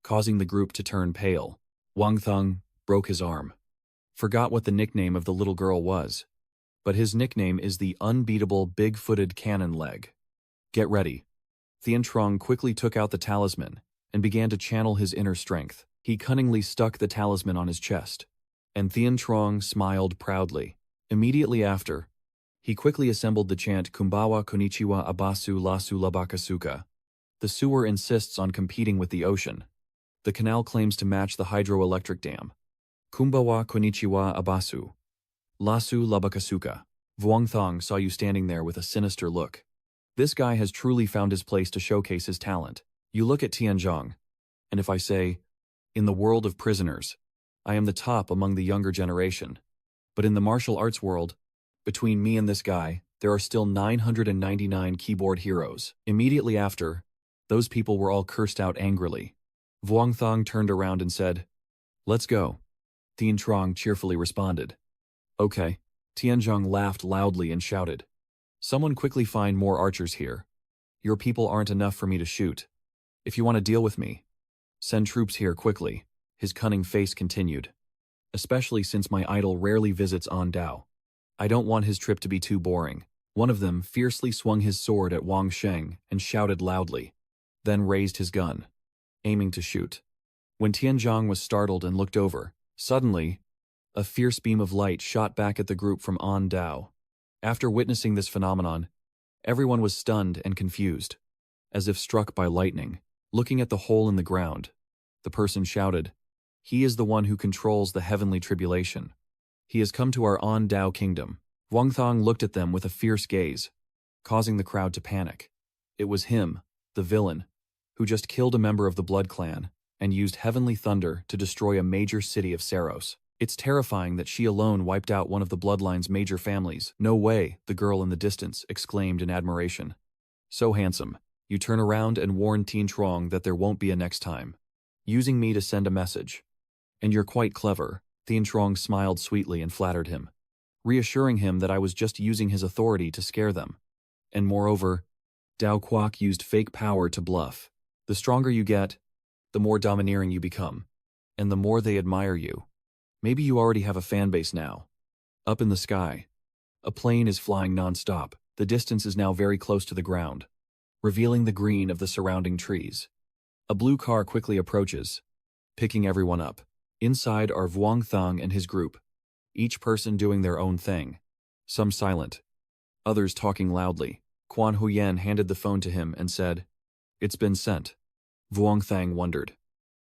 causing the group to turn pale. Wang Thung broke his arm. Forgot what the nickname of the little girl was, but his nickname is the unbeatable big-footed cannon leg. Get ready. Thien Trong quickly took out the talisman and began to channel his inner strength. He cunningly stuck the talisman on his chest, and Thien Trong smiled proudly. Immediately after, he quickly assembled the chant Kumbawa Konichiwa Abasu Lasu Labakasuka. The sewer insists on competing with the ocean. The canal claims to match the hydroelectric dam. Kumbawa Konichiwa Abasu Lasu Labakasuka. Vuong Thong saw you standing there with a sinister look. This guy has truly found his place to showcase his talent. You look at Tianzhong, and if I say, in the world of prisoners, I am the top among the younger generation. But in the martial arts world, between me and this guy, there are still 999 keyboard heroes. Immediately after, those people were all cursed out angrily. Vuong Thong turned around and said, Let's go. Thien Trong cheerfully responded. Okay. Tianzhong laughed loudly and shouted, Someone quickly find more archers here. Your people aren't enough for me to shoot. If you want to deal with me, send troops here quickly. His cunning face continued. Especially since my idol rarely visits An Dao. I don't want his trip to be too boring. One of them fiercely swung his sword at Wang Sheng and shouted loudly, then raised his gun, aiming to shoot. When Tianzhong was startled and looked over, suddenly, a fierce beam of light shot back at the group from An Dao. After witnessing this phenomenon, everyone was stunned and confused, as if struck by lightning. Looking at the hole in the ground, the person shouted, He is the one who controls the heavenly tribulation. He has come to our An Dao kingdom. Wang Thong looked at them with a fierce gaze, causing the crowd to panic. It was him, the villain, who just killed a member of the Blood Clan and used heavenly thunder to destroy a major city of Saros. It's terrifying that she alone wiped out one of the Bloodline's major families. No way, the girl in the distance exclaimed in admiration. So handsome. You turn around and warn Thien Trong that there won't be a next time, using me to send a message. And you're quite clever. Thien Trong smiled sweetly and flattered him, reassuring him that I was just using his authority to scare them. And moreover, Dao Quoc used fake power to bluff. The stronger you get, the more domineering you become, and the more they admire you. Maybe you already have a fan base now. Up in the sky, a plane is flying non-stop. The distance is now very close to the ground, revealing the green of the surrounding trees. A blue car quickly approaches, picking everyone up. Inside are Vuong Thong and his group, each person doing their own thing. Some silent, others talking loudly. Quan Huyen handed the phone to him and said, It's been sent. Vuong Thang wondered.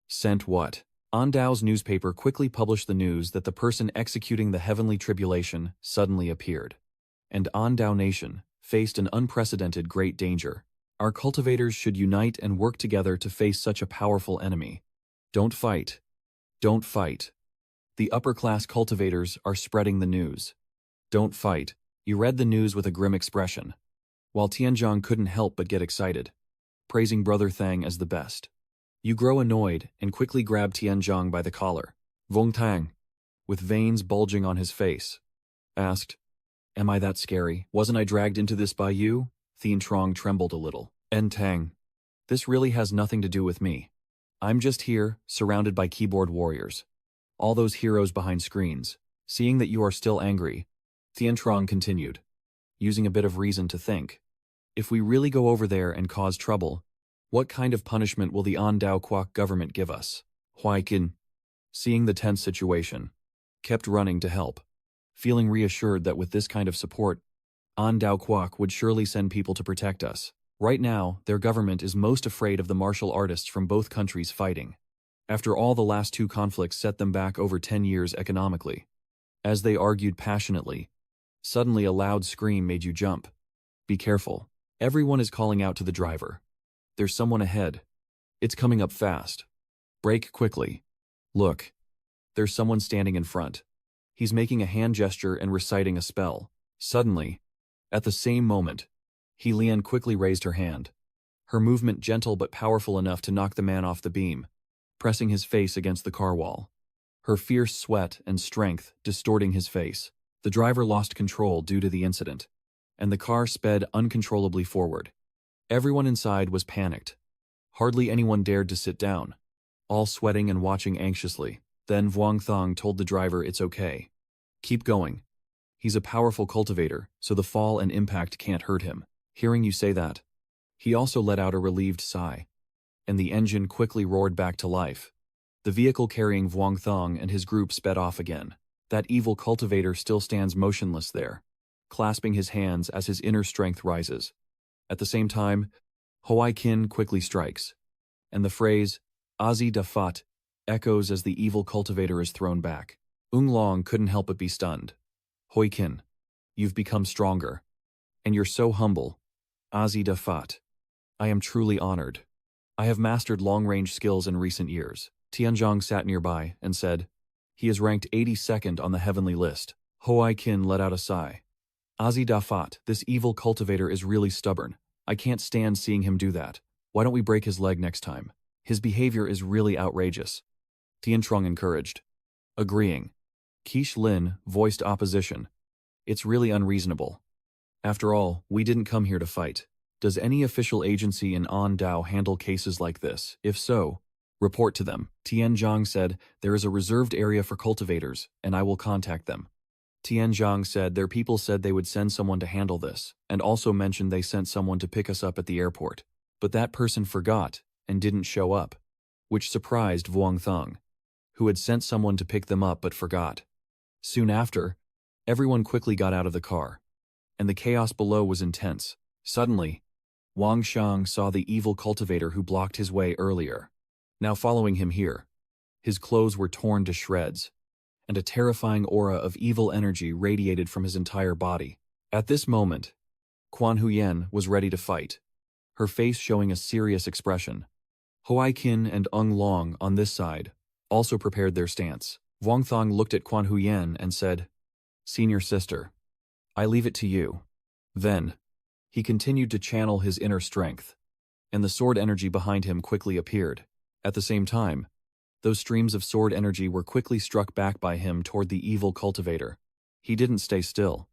Sent what? An Dao's newspaper quickly published the news that the person executing the heavenly tribulation suddenly appeared, and An Dao Nation faced an unprecedented great danger. Our cultivators should unite and work together to face such a powerful enemy. Don't fight. Don't fight. The upper-class cultivators are spreading the news. Don't fight. You read the news with a grim expression, while Tianzhong couldn't help but get excited, praising Brother Thang as the best. You grow annoyed and quickly grab Tianzhong by the collar. Vuong Tang, with veins bulging on his face, asked, "Am I that scary? Wasn't I dragged into this by you?" Thien Trong trembled a little. Tang, this really has nothing to do with me. I'm just here, surrounded by keyboard warriors. All those heroes behind screens. Seeing that you are still angry, Thien Trong continued, using a bit of reason to think. If we really go over there and cause trouble, what kind of punishment will the An Dao Quoc government give us? Huai Qin, seeing the tense situation, kept running to help, feeling reassured that with this kind of support, An Dao Quoc would surely send people to protect us. Right now, their government is most afraid of the martial artists from both countries fighting. After all, the last two conflicts set them back over 10 years economically. As they argued passionately, suddenly a loud scream made you jump. Be careful. Everyone is calling out to the driver. There's someone ahead. It's coming up fast. Brake quickly. Look. There's someone standing in front. He's making a hand gesture and reciting a spell. Suddenly, at the same moment, Lian quickly raised her hand. Her movement gentle but powerful enough to knock the man off the beam, pressing his face against the car wall. Her fierce sweat and strength distorting his face. The driver lost control due to the incident, and the car sped uncontrollably forward. Everyone inside was panicked. Hardly anyone dared to sit down, all sweating and watching anxiously. Then Vuong Thong told the driver it's okay. Keep going. He's a powerful cultivator, so the fall and impact can't hurt him. Hearing you say that, he also let out a relieved sigh, and the engine quickly roared back to life. The vehicle carrying Vuong Thong and his group sped off again. That evil cultivator still stands motionless there, clasping his hands as his inner strength rises. At the same time, Huai Qin quickly strikes, and the phrase, Azi da Fat, echoes as the evil cultivator is thrown back. Ung Long couldn't help but be stunned. Huai Qin, you've become stronger, and you're so humble. Azi da Fat. I am truly honored. I have mastered long-range skills in recent years. Tianzhong sat nearby and said, he is ranked 82nd on the heavenly list. Huai Qin let out a sigh. Azi da Fat, this evil cultivator is really stubborn. I can't stand seeing him do that. Why don't we break his leg next time? His behavior is really outrageous. Thien Trong encouraged. Agreeing. Quiche Lin voiced opposition. It's really unreasonable. After all, we didn't come here to fight. Does any official agency in An Dao handle cases like this? If so, report to them. Tianzhong said, there is a reserved area for cultivators, and I will contact them. Tianzhong said their people said they would send someone to handle this, and also mentioned they sent someone to pick us up at the airport. But that person forgot and didn't show up, which surprised Vuong Thong, who had sent someone to pick them up but forgot. Soon after, everyone quickly got out of the car, and the chaos below was intense. Suddenly, Wang Shang saw the evil cultivator who blocked his way earlier, now following him here. His clothes were torn to shreds, and a terrifying aura of evil energy radiated from his entire body. At this moment, Quan Huyen was ready to fight, her face showing a serious expression. Huai Qin and Ung Long on this side also prepared their stance. Vuong Thong looked at Quan Huyen and said, Senior sister, I leave it to you. Then, he continued to channel his inner strength, and the sword energy behind him quickly appeared. At the same time, those streams of sword energy were quickly struck back by him toward the evil cultivator. He didn't stay still,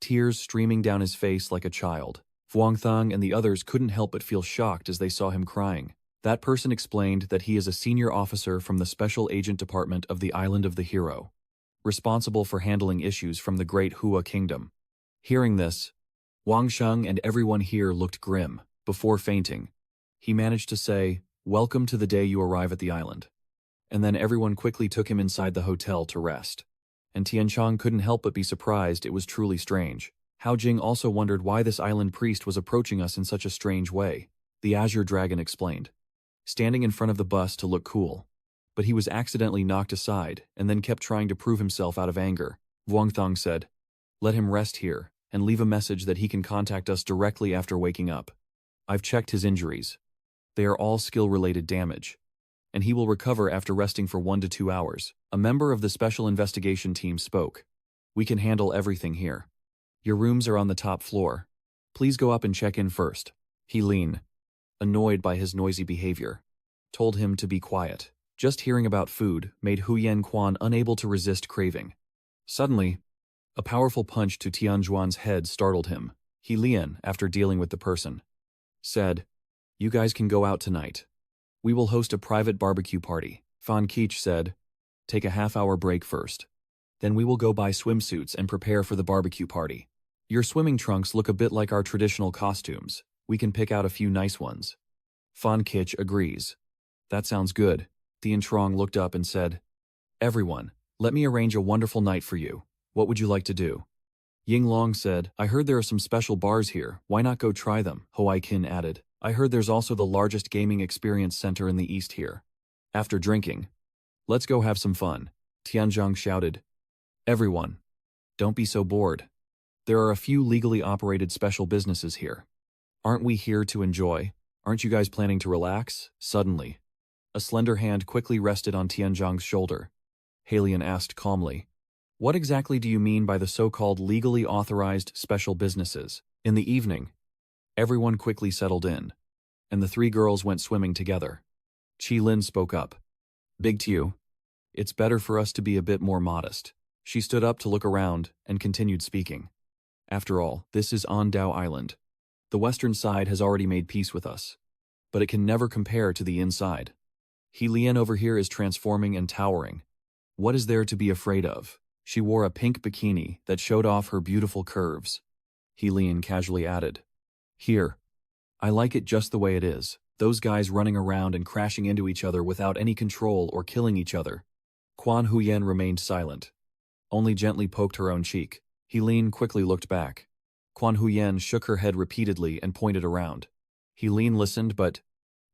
tears streaming down his face like a child. Vuong Thong and the others couldn't help but feel shocked as they saw him crying. That person explained that he is a senior officer from the Special Agent Department of the Island of the Hero, responsible for handling issues from the Great Hua Kingdom. Hearing this, Wang Sheng and everyone here looked grim. Before fainting, he managed to say, Welcome to the day you arrive at the island. And then everyone quickly took him inside the hotel to rest. And Tianchong couldn't help but be surprised. It was truly strange. Hao Jing also wondered why this island priest was approaching us in such a strange way. The Azure Dragon explained, standing in front of the bus to look cool. But he was accidentally knocked aside and then kept trying to prove himself out of anger. Vuong Thong said, Let him rest here and leave a message that he can contact us directly after waking up. I've checked his injuries. They are all skill-related damage, and he will recover after resting for 1 to 2 hours. A member of the special investigation team spoke. We can handle everything here. Your rooms are on the top floor. Please go up and check in first. He leaned, annoyed by his noisy behavior, told him to be quiet. Just hearing about food made Huyen Quan unable to resist craving. Suddenly, a powerful punch to Tianjuan's head startled him. He Lian, after dealing with the person, said, "You guys can go out tonight. We will host a private barbecue party." Fan Keech said, "Take a half-hour break first. Then we will go buy swimsuits and prepare for the barbecue party. Your swimming trunks look a bit like our traditional costumes. We can pick out a few nice ones." Fan Keech agrees. "That sounds good." Tian Trong looked up and said, "Everyone, let me arrange a wonderful night for you. What would you like to do?" Ying Long said, "I heard there are some special bars here. Why not go try them?" Hoai Kin added, "I heard there's also the largest gaming experience center in the East here. After drinking, let's go have some fun." Tianzhang shouted, "Everyone, don't be so bored. There are a few legally operated special businesses here. Aren't we here to enjoy? Aren't you guys planning to relax?" Suddenly, a slender hand quickly rested on Tianzhang's shoulder. Halian asked calmly, "What exactly do you mean by the so-called legally authorized special businesses?" In the evening, everyone quickly settled in, and the three girls went swimming together. Qi Lin spoke up. "Big Tiu, it's better for us to be a bit more modest." She stood up to look around and continued speaking. "After all, this is Ondao Island. The western side has already made peace with us, but it can never compare to the inside. He Lian over here is transforming and towering. What is there to be afraid of?" She wore a pink bikini that showed off her beautiful curves. He Lian casually added, "Here, I like it just the way it is. Those guys running around and crashing into each other without any control or killing each other." Quan Huyen remained silent, only gently poked her own cheek. Helene quickly looked back. Quan Huyen shook her head repeatedly and pointed around. Helene listened but,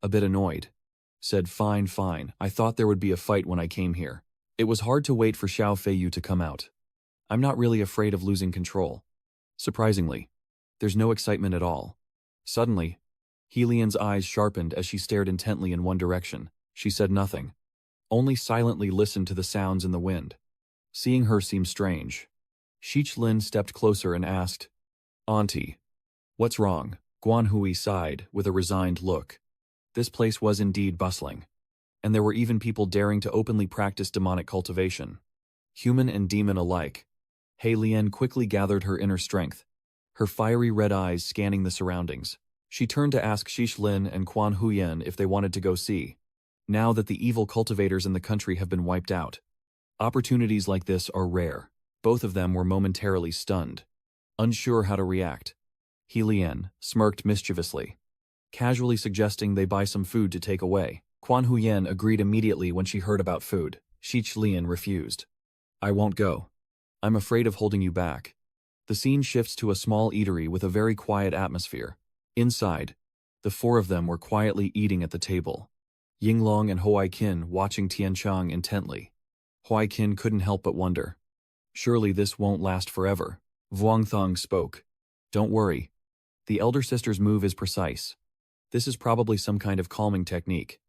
a bit annoyed, said, "Fine, fine. I thought there would be a fight when I came here. It was hard to wait for Xiao Feiyu to come out. I'm not really afraid of losing control." Surprisingly, there's no excitement at all. Suddenly, Helian's eyes sharpened as she stared intently in one direction. She said nothing, only silently listened to the sounds in the wind. Seeing her seemed strange, Shich Lin stepped closer and asked, "Auntie, what's wrong?" Guan Hui sighed with a resigned look. This place was indeed bustling, and there were even people daring to openly practice demonic cultivation. Human and demon alike. He Lian quickly gathered her inner strength, her fiery red eyes scanning the surroundings. She turned to ask Shish Lin and Quan Huyen if they wanted to go see. Now that the evil cultivators in the country have been wiped out, opportunities like this are rare. Both of them were momentarily stunned, unsure how to react. He Lian smirked mischievously, casually suggesting they buy some food to take away. Quan Huyen agreed immediately when she heard about food. Shich Lian refused. "I won't go. I'm afraid of holding you back." The scene shifts to a small eatery with a very quiet atmosphere. Inside, the four of them were quietly eating at the table. Yinglong and Hoai Kin watching Tianchang intently. Hoai Kin couldn't help but wonder, surely this won't last forever. Vuong Thong spoke. "Don't worry. The elder sister's move is precise. This is probably some kind of calming technique.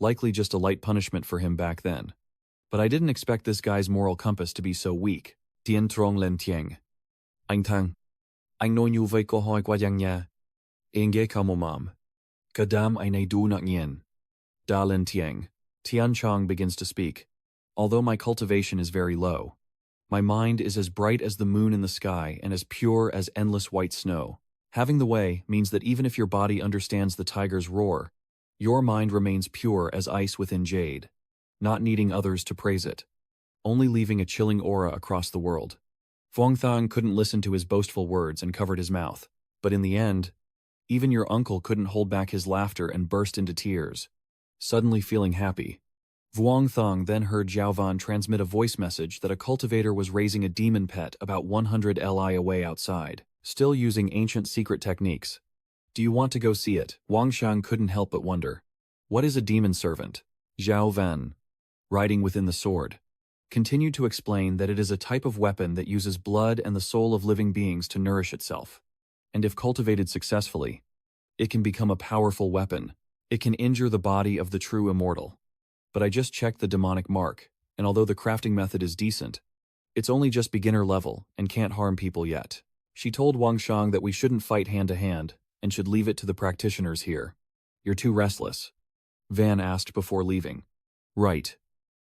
Likely just a light punishment for him back then. But I didn't expect this guy's moral compass to be so weak." Tien Trong Len Tieng. "Anh Thang. Anh nói như vậy có hỏi qua rằng nha. Anh ghé cả một mom. Kadam anh ấy du nặng nhiên." Da Len Tieng. Tian Chong begins to speak. "Although my cultivation is very low, my mind is as bright as the moon in the sky and as pure as endless white snow. Having the way means that even if your body understands the tiger's roar, your mind remains pure as ice within jade, not needing others to praise it, only leaving a chilling aura across the world." Vuong Thang couldn't listen to his boastful words and covered his mouth, but in the end, even your uncle couldn't hold back his laughter and burst into tears, suddenly feeling happy. Vuong Thang then heard Zhao Van transmit a voice message that a cultivator was raising a demon pet about 100 li away outside, still using ancient secret techniques. "Do you want to go see it?" Wang Shang couldn't help but wonder. What is a demon servant? Zhao Van, riding within the sword, continued to explain that it is a type of weapon that uses blood and the soul of living beings to nourish itself. And if cultivated successfully, it can become a powerful weapon. It can injure the body of the true immortal. But I just checked the demonic mark, and although the crafting method is decent, it's only just beginner level and can't harm people yet. She told Wang Shang that we shouldn't fight hand to hand and should leave it to the practitioners here. "You're too restless?" Van asked before leaving. Right.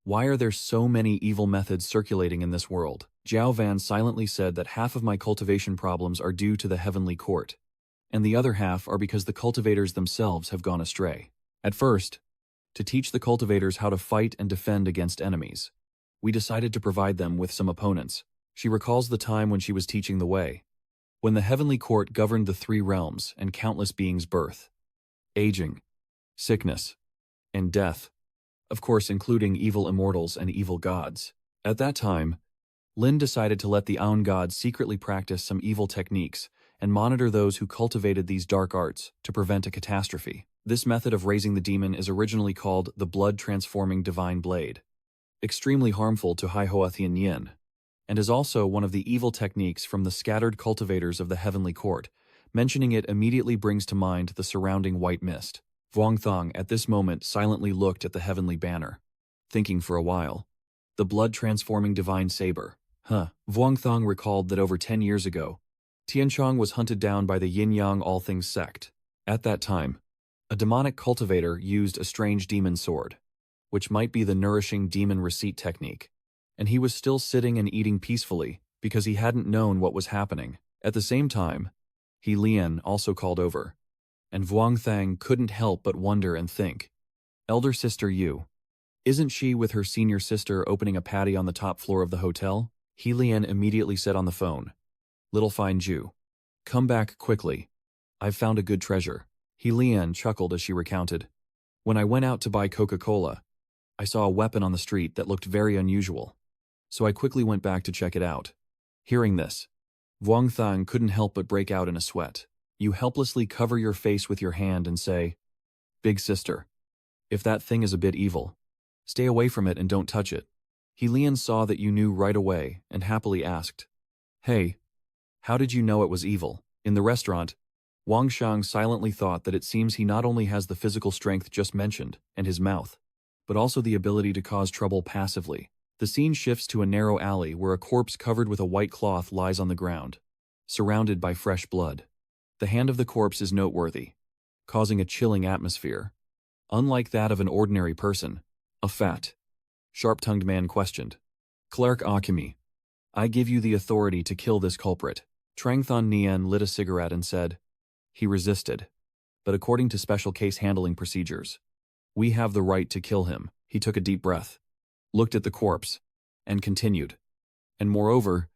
Why are there so many evil methods circulating in this world? Jiao Van silently said that half of my cultivation problems are due to the heavenly court, and the other half are because the cultivators themselves have gone astray. At first, to teach the cultivators how to fight and defend against enemies, we decided to provide them with some opponents. She recalls the time when she was teaching the way, when the heavenly court governed the three realms and countless beings' birth, aging, sickness, and death, of course including evil immortals and evil gods. At that time, Lin decided to let the Aun gods secretly practice some evil techniques and monitor those who cultivated these dark arts to prevent a catastrophe. This method of raising the demon is originally called the blood-transforming divine blade, extremely harmful to Haihoathian Yin, and is also one of the evil techniques from the scattered cultivators of the heavenly court. Mentioning it immediately brings to mind the surrounding white mist. Vuongthong at this moment silently looked at the heavenly banner, thinking for a while. The blood-transforming divine saber. Vuongthong recalled that over 10 years ago, Tianchong was hunted down by the Yinyang All Things Sect. At that time, a demonic cultivator used a strange demon sword, which might be the nourishing demon receipt technique, and he was still sitting and eating peacefully because he hadn't known what was happening. At the same time, He Lian also called over, and Vuongthang couldn't help but wonder and think, elder sister Yu, isn't she with her senior sister opening a patty on the top floor of the hotel? He Lian immediately said on the phone, little fine Jew, come back quickly. I've found a good treasure. He Lian chuckled as she recounted, when I went out to buy Coca-Cola, I saw a weapon on the street that looked very unusual, so I quickly went back to check it out. Hearing this, Vuongthang couldn't help but break out in a sweat. You helplessly cover your face with your hand and say, big sister, if that thing is a bit evil, stay away from it and don't touch it. He Lian saw that you knew right away and happily asked, hey, how did you know it was evil? In the restaurant, Wang Shang silently thought that it seems he not only has the physical strength just mentioned and his mouth, but also the ability to cause trouble passively. The scene shifts to a narrow alley where a corpse covered with a white cloth lies on the ground, surrounded by fresh blood. The hand of the corpse is noteworthy, causing a chilling atmosphere. Unlike that of an ordinary person, a fat, sharp-tongued man questioned, Cleric Akemi, I give you the authority to kill this culprit. Trangthon Nian lit a cigarette and said, he resisted, but according to special case handling procedures, we have the right to kill him. He took a deep breath, looked at the corpse, and continued. And moreover,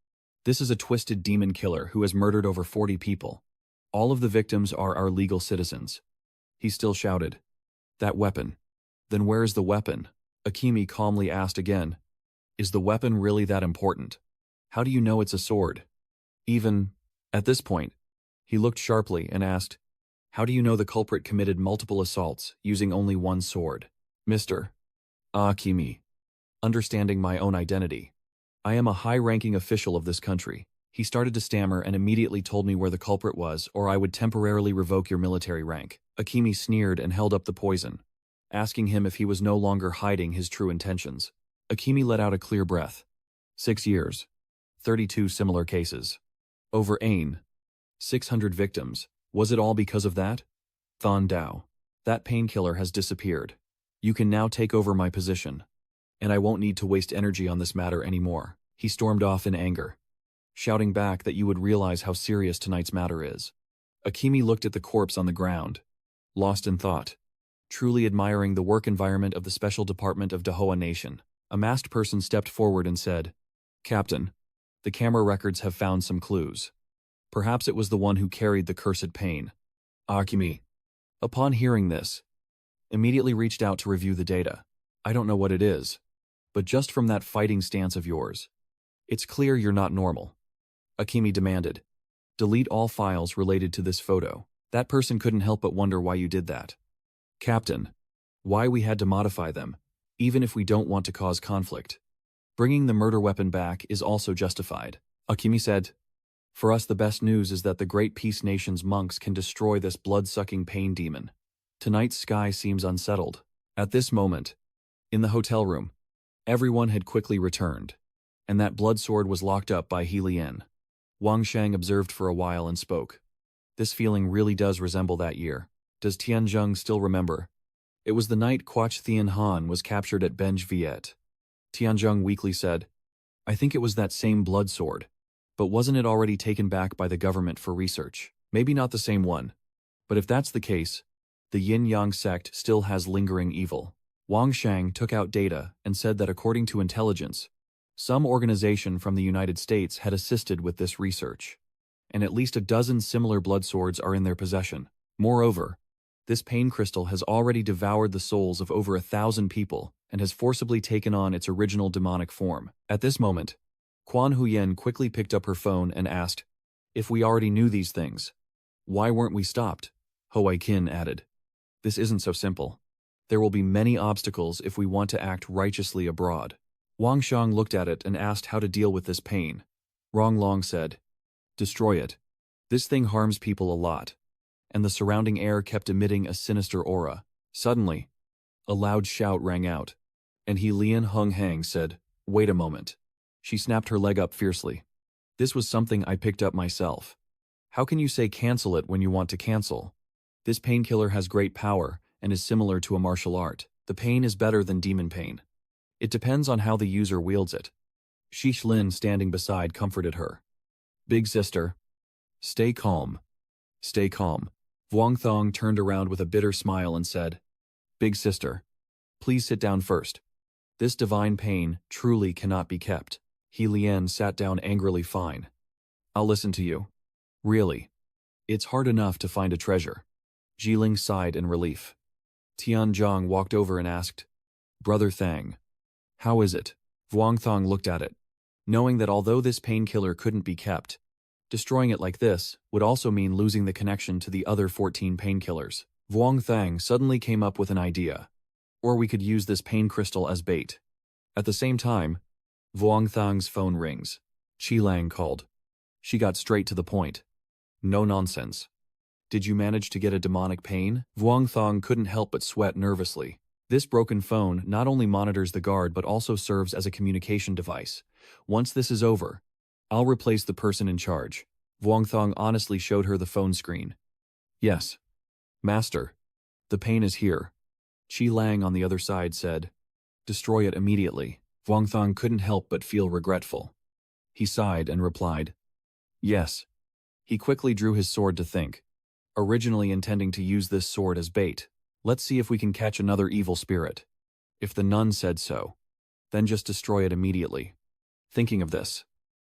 this is a twisted demon killer who has murdered over 40 people. All of the victims are our legal citizens. He still shouted, that weapon. Then where is the weapon? Akemi calmly asked again, is the weapon really that important? How do you know it's a sword? Even, at this point, he looked sharply and asked, how do you know the culprit committed multiple assaults using only one sword? Mr. Akemi. Understanding my own identity. I am a high-ranking official of this country. He started to stammer and immediately told me where the culprit was, or I would temporarily revoke your military rank. Akemi sneered and held up the poison, asking him if he was no longer hiding his true intentions. Akemi let out a clear breath. 6 years. 32 similar cases. Over Ain. 600 victims. Was it all because of that? Thon Dao. That painkiller has disappeared. You can now take over my position, and I won't need to waste energy on this matter anymore. He stormed off in anger, shouting back that you would realize how serious tonight's matter is. Akemi looked at the corpse on the ground, lost in thought, truly admiring the work environment of the Special Department of Dahoa Nation. A masked person stepped forward and said, Captain, the camera records have found some clues. Perhaps it was the one who carried the cursed pain. Akemi, upon hearing this, immediately reached out to review the data. I don't know what it is, but just from that fighting stance of yours, it's clear you're not normal. Akemi demanded, delete all files related to this photo. That person couldn't help but wonder why you did that. Captain, why we had to modify them, even if we don't want to cause conflict. Bringing the murder weapon back is also justified. Akemi said, for us the best news is that the Great Peace Nation's monks can destroy this blood-sucking pain demon. Tonight's sky seems unsettled. At this moment, in the hotel room, everyone had quickly returned, and that blood sword was locked up by He Lian. Wang Shang observed for a while and spoke. This feeling really does resemble that year. Does Tianzheng still remember? It was the night Quoch Thien Han was captured at Benj Viet. Tianzhong weakly said, I think it was that same blood sword. But wasn't it already taken back by the government for research? Maybe not the same one. But if that's the case, the Yinyang sect still has lingering evil. Wang Shang took out data and said that according to intelligence, some organization from the United States had assisted with this research, and at least a dozen similar blood swords are in their possession. Moreover, this pain crystal has already devoured the souls of over 1,000 people and has forcibly taken on its original demonic form. At this moment, Quan Huyen quickly picked up her phone and asked, if we already knew these things, why weren't we stopped? Hoai Kin added, this isn't so simple. There will be many obstacles if we want to act righteously abroad. Wang Shang looked at it and asked how to deal with this pain. Rong Long said, destroy it. This thing harms people a lot. And the surrounding air kept emitting a sinister aura. Suddenly, a loud shout rang out, and He Lian Hung Hang said, wait a moment. She snapped her leg up fiercely. This was something I picked up myself. How can you say cancel it when you want to cancel? This painkiller has great power and is similar to a martial art. The pain is better than demon pain. It depends on how the user wields it. Shish Lin standing beside comforted her. Big sister, stay calm. Stay calm. Vuong Thong turned around with a bitter smile and said, big sister, please sit down first. This divine pain truly cannot be kept. He Lian sat down angrily. Fine. I'll listen to you. Really. It's hard enough to find a treasure. Jiling sighed in relief. Tianzhong walked over and asked, Brother Thang, how is it? Vuong Thong looked at it, knowing that although this painkiller couldn't be kept, destroying it like this would also mean losing the connection to the other 14 painkillers. Vuong Thang suddenly came up with an idea. Or we could use this pain crystal as bait. At the same time, Vuong Thang's phone rings. Qi Lang called. She got straight to the point. No nonsense. Did you manage to get a demonic pain? Vuong Thong couldn't help but sweat nervously. This broken phone not only monitors the guard but also serves as a communication device. Once this is over, I'll replace the person in charge. Vuong Thong honestly showed her the phone screen. Yes. Master. The pain is here. Qi Lang on the other side said, destroy it immediately. Vuong Thong couldn't help but feel regretful. He sighed and replied, yes. He quickly drew his sword to think, originally intending to use this sword as bait. Let's see if we can catch another evil spirit. If the nun said so, then just destroy it immediately. Thinking of this,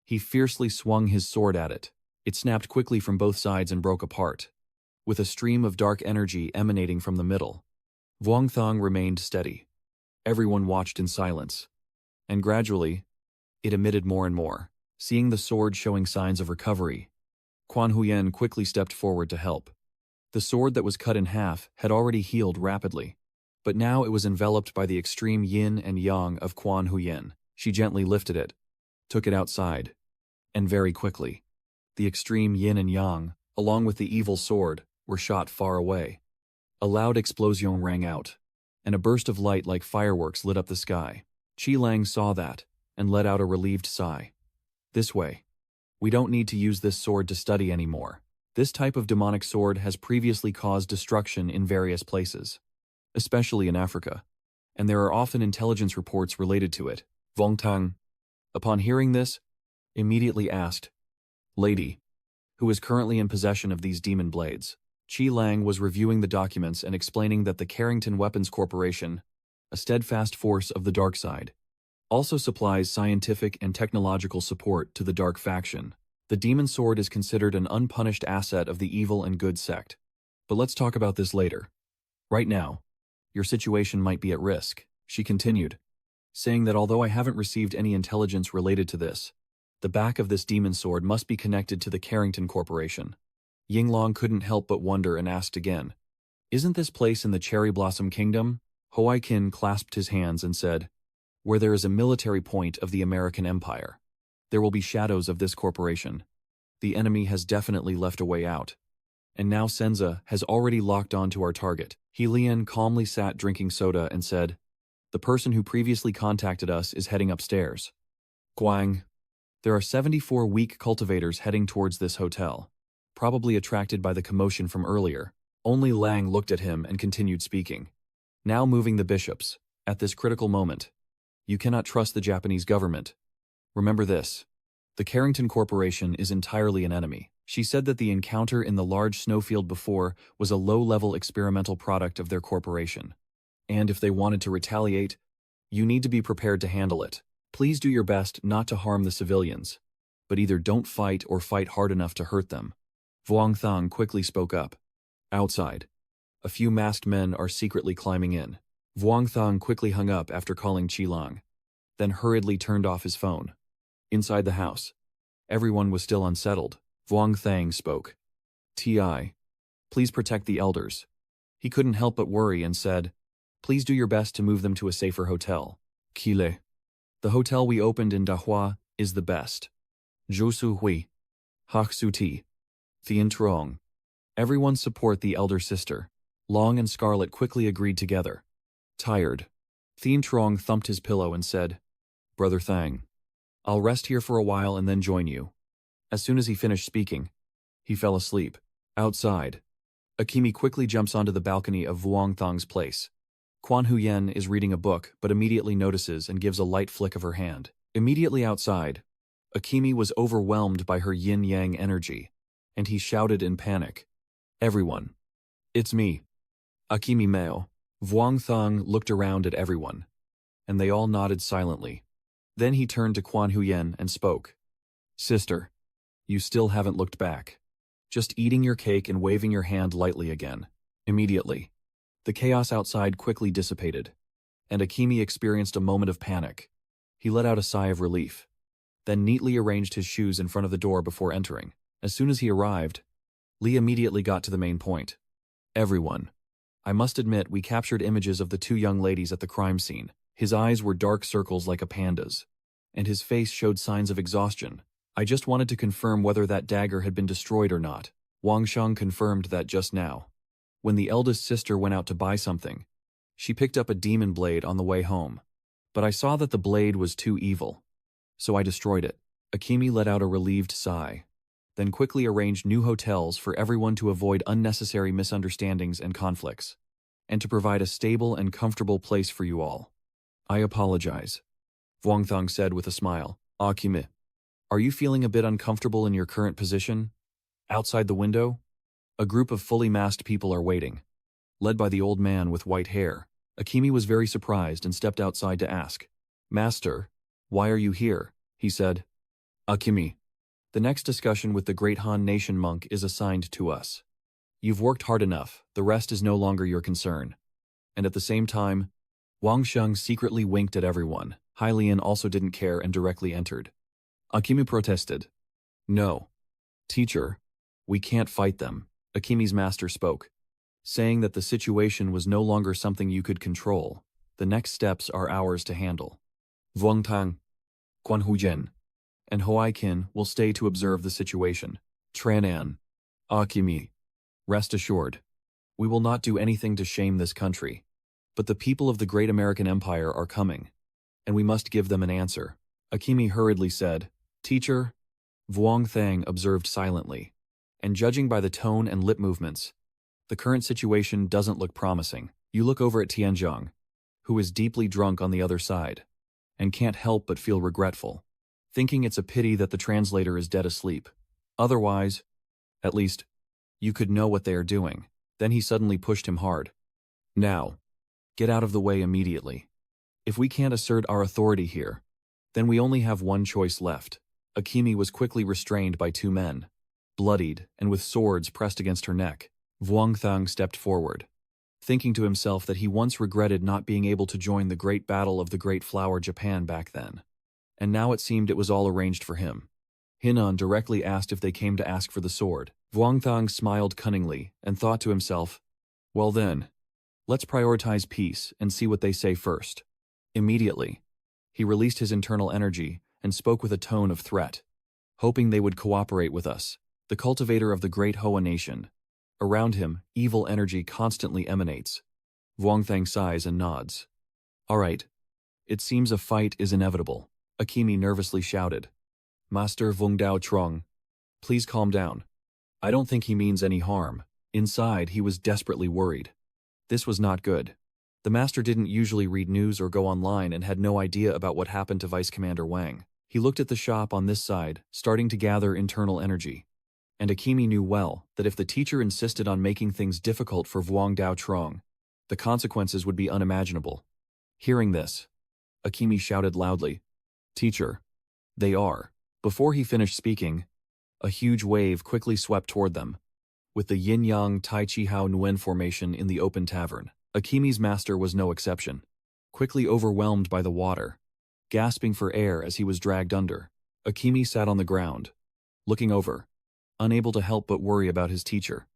he fiercely swung his sword at it. It snapped quickly from both sides and broke apart, with a stream of dark energy emanating from the middle. Vuong Thong remained steady. Everyone watched in silence. And gradually, it emitted more and more. Seeing the sword showing signs of recovery, Quan Huyen quickly stepped forward to help. The sword that was cut in half had already healed rapidly, but now it was enveloped by the extreme yin and yang of Quan Huyen. She gently lifted it, took it outside, and very quickly, the extreme yin and yang, along with the evil sword, were shot far away. A loud explosion rang out, and a burst of light like fireworks lit up the sky. Qi Lang saw that, and let out a relieved sigh. This way. We don't need to use this sword to study anymore. This type of demonic sword has previously caused destruction in various places, especially in Africa, and there are often intelligence reports related to it. Vuong Thong, upon hearing this, immediately asked, Lady, who is currently in possession of these demon blades? Qi Lang was reviewing the documents and explaining that the Carrington Weapons Corporation, a steadfast force of the dark side, also supplies scientific and technological support to the dark faction. The demon sword is considered an unpunished asset of the evil and good sect. But let's talk about this later. Right now, your situation might be at risk, she continued, saying that although I haven't received any intelligence related to this, the back of this demon sword must be connected to the Carrington Corporation. Yinglong couldn't help but wonder and asked again, isn't this place in the Cherry Blossom Kingdom? Hoai Kin clasped his hands and said, where there is a military point of the American Empire, there will be shadows of this corporation. The enemy has definitely left a way out. And now Senza has already locked on to our target. He Lian calmly sat drinking soda and said, the person who previously contacted us is heading upstairs. Guang. There are 74 weak cultivators heading towards this hotel, probably attracted by the commotion from earlier. Only Lang looked at him and continued speaking. Now moving the bishops. At this critical moment. You cannot trust the Japanese government. Remember this. The Carrington Corporation is entirely an enemy. She said that the encounter in the large snowfield before was a low-level experimental product of their corporation. And if they wanted to retaliate, you need to be prepared to handle it. Please do your best not to harm the civilians, but either don't fight or fight hard enough to hurt them. Vuong Thang quickly spoke up. Outside. A few masked men are secretly climbing in. Vuong Thang quickly hung up after calling Qilang, then hurriedly turned off his phone. Inside the house. Everyone was still unsettled. Vuong Thang spoke. Ti. Please protect the elders. He couldn't help but worry and said, please do your best to move them to a safer hotel. Kile. The hotel we opened in Dahua is the best. Josu Hui. Hak Su Ti. Thien Trong. Everyone support the elder sister. Long and Scarlet quickly agreed together. Tired. Thien Trong thumped his pillow and said, Brother Thang. I'll rest here for a while and then join you. As soon as he finished speaking, he fell asleep. Outside. Akimi quickly jumps onto the balcony of Vuong Thang's place. Quan Huyen is reading a book but immediately notices and gives a light flick of her hand. Immediately outside, Akimi was overwhelmed by her yin-yang energy, and he shouted in panic. Everyone. It's me. Akimi Mao. Vuong Thang looked around at everyone, and they all nodded silently. Then he turned to Quan Huyen and spoke. Sister, you still haven't looked back. Just eating your cake and waving your hand lightly again. Immediately. The chaos outside quickly dissipated, and Akimi experienced a moment of panic. He let out a sigh of relief, then neatly arranged his shoes in front of the door before entering. As soon as he arrived, Lee immediately got to the main point. Everyone. I must admit we captured images of the two young ladies at the crime scene. His eyes were dark circles like a panda's, and his face showed signs of exhaustion. I just wanted to confirm whether that dagger had been destroyed or not. Wang Shang confirmed that just now. When the eldest sister went out to buy something, she picked up a demon blade on the way home. But I saw that the blade was too evil, so I destroyed it. Akimi let out a relieved sigh, then quickly arranged new hotels for everyone to avoid unnecessary misunderstandings and conflicts, and to provide a stable and comfortable place for you all. I apologize, Vuong Thang said with a smile. Akimi, are you feeling a bit uncomfortable in your current position? Outside the window, a group of fully masked people are waiting, led by the old man with white hair. Akimi was very surprised and stepped outside to ask, Master, why are you here? He said. Akimi, the next discussion with the Great Han Nation monk is assigned to us. You've worked hard enough, the rest is no longer your concern. And at the same time, Wang Sheng secretly winked at everyone. Hylian also didn't care and directly entered. Akimi protested. No. Teacher, we can't fight them. Akimi's master spoke, saying that the situation was no longer something you could control. The next steps are ours to handle. Vuong Tang, Quan Huyen, and Hoai Kin will stay to observe the situation. Tranan, Akimi, rest assured, we will not do anything to shame this country. But the people of the great American Empire are coming, and we must give them an answer. Akimi hurriedly said, Teacher, Vuong Thang observed silently, and judging by the tone and lip movements, the current situation doesn't look promising. You look over at Tianzhong, who is deeply drunk on the other side, and can't help but feel regretful, thinking it's a pity that the translator is dead asleep. Otherwise, at least, you could know what they are doing. Then he suddenly pushed him hard. Now, get out of the way immediately. If we can't assert our authority here, then we only have one choice left. Akimi was quickly restrained by two men, bloodied and with swords pressed against her neck. Vuong Thang stepped forward, thinking to himself that he once regretted not being able to join the great battle of the Great Flower Japan back then. And now it seemed it was all arranged for him. Hinan directly asked if they came to ask for the sword. Vuong Thang smiled cunningly and thought to himself, well then, let's prioritize peace and see what they say first. Immediately, he released his internal energy and spoke with a tone of threat, hoping they would cooperate with us, the cultivator of the great Hoa nation. Around him, evil energy constantly emanates. Vuong Thang sighs and nods. All right. It seems a fight is inevitable. Akimi nervously shouted. Master Vuong Dao Trong, please calm down. I don't think he means any harm. Inside, he was desperately worried. This was not good. The master didn't usually read news or go online and had no idea about what happened to Vice Commander Wang. He looked at the shop on this side, starting to gather internal energy. And Akimi knew well that if the teacher insisted on making things difficult for Vuong Dao Trong, the consequences would be unimaginable. Hearing this, Akimi shouted loudly, "Teacher, they are." Before he finished speaking, a huge wave quickly swept toward them. With the Yinyang Tai Chi Hao Nguyen formation in the open tavern, Akimi's master was no exception. Quickly overwhelmed by the water, gasping for air as he was dragged under, Akimi sat on the ground, looking over, unable to help but worry about his teacher.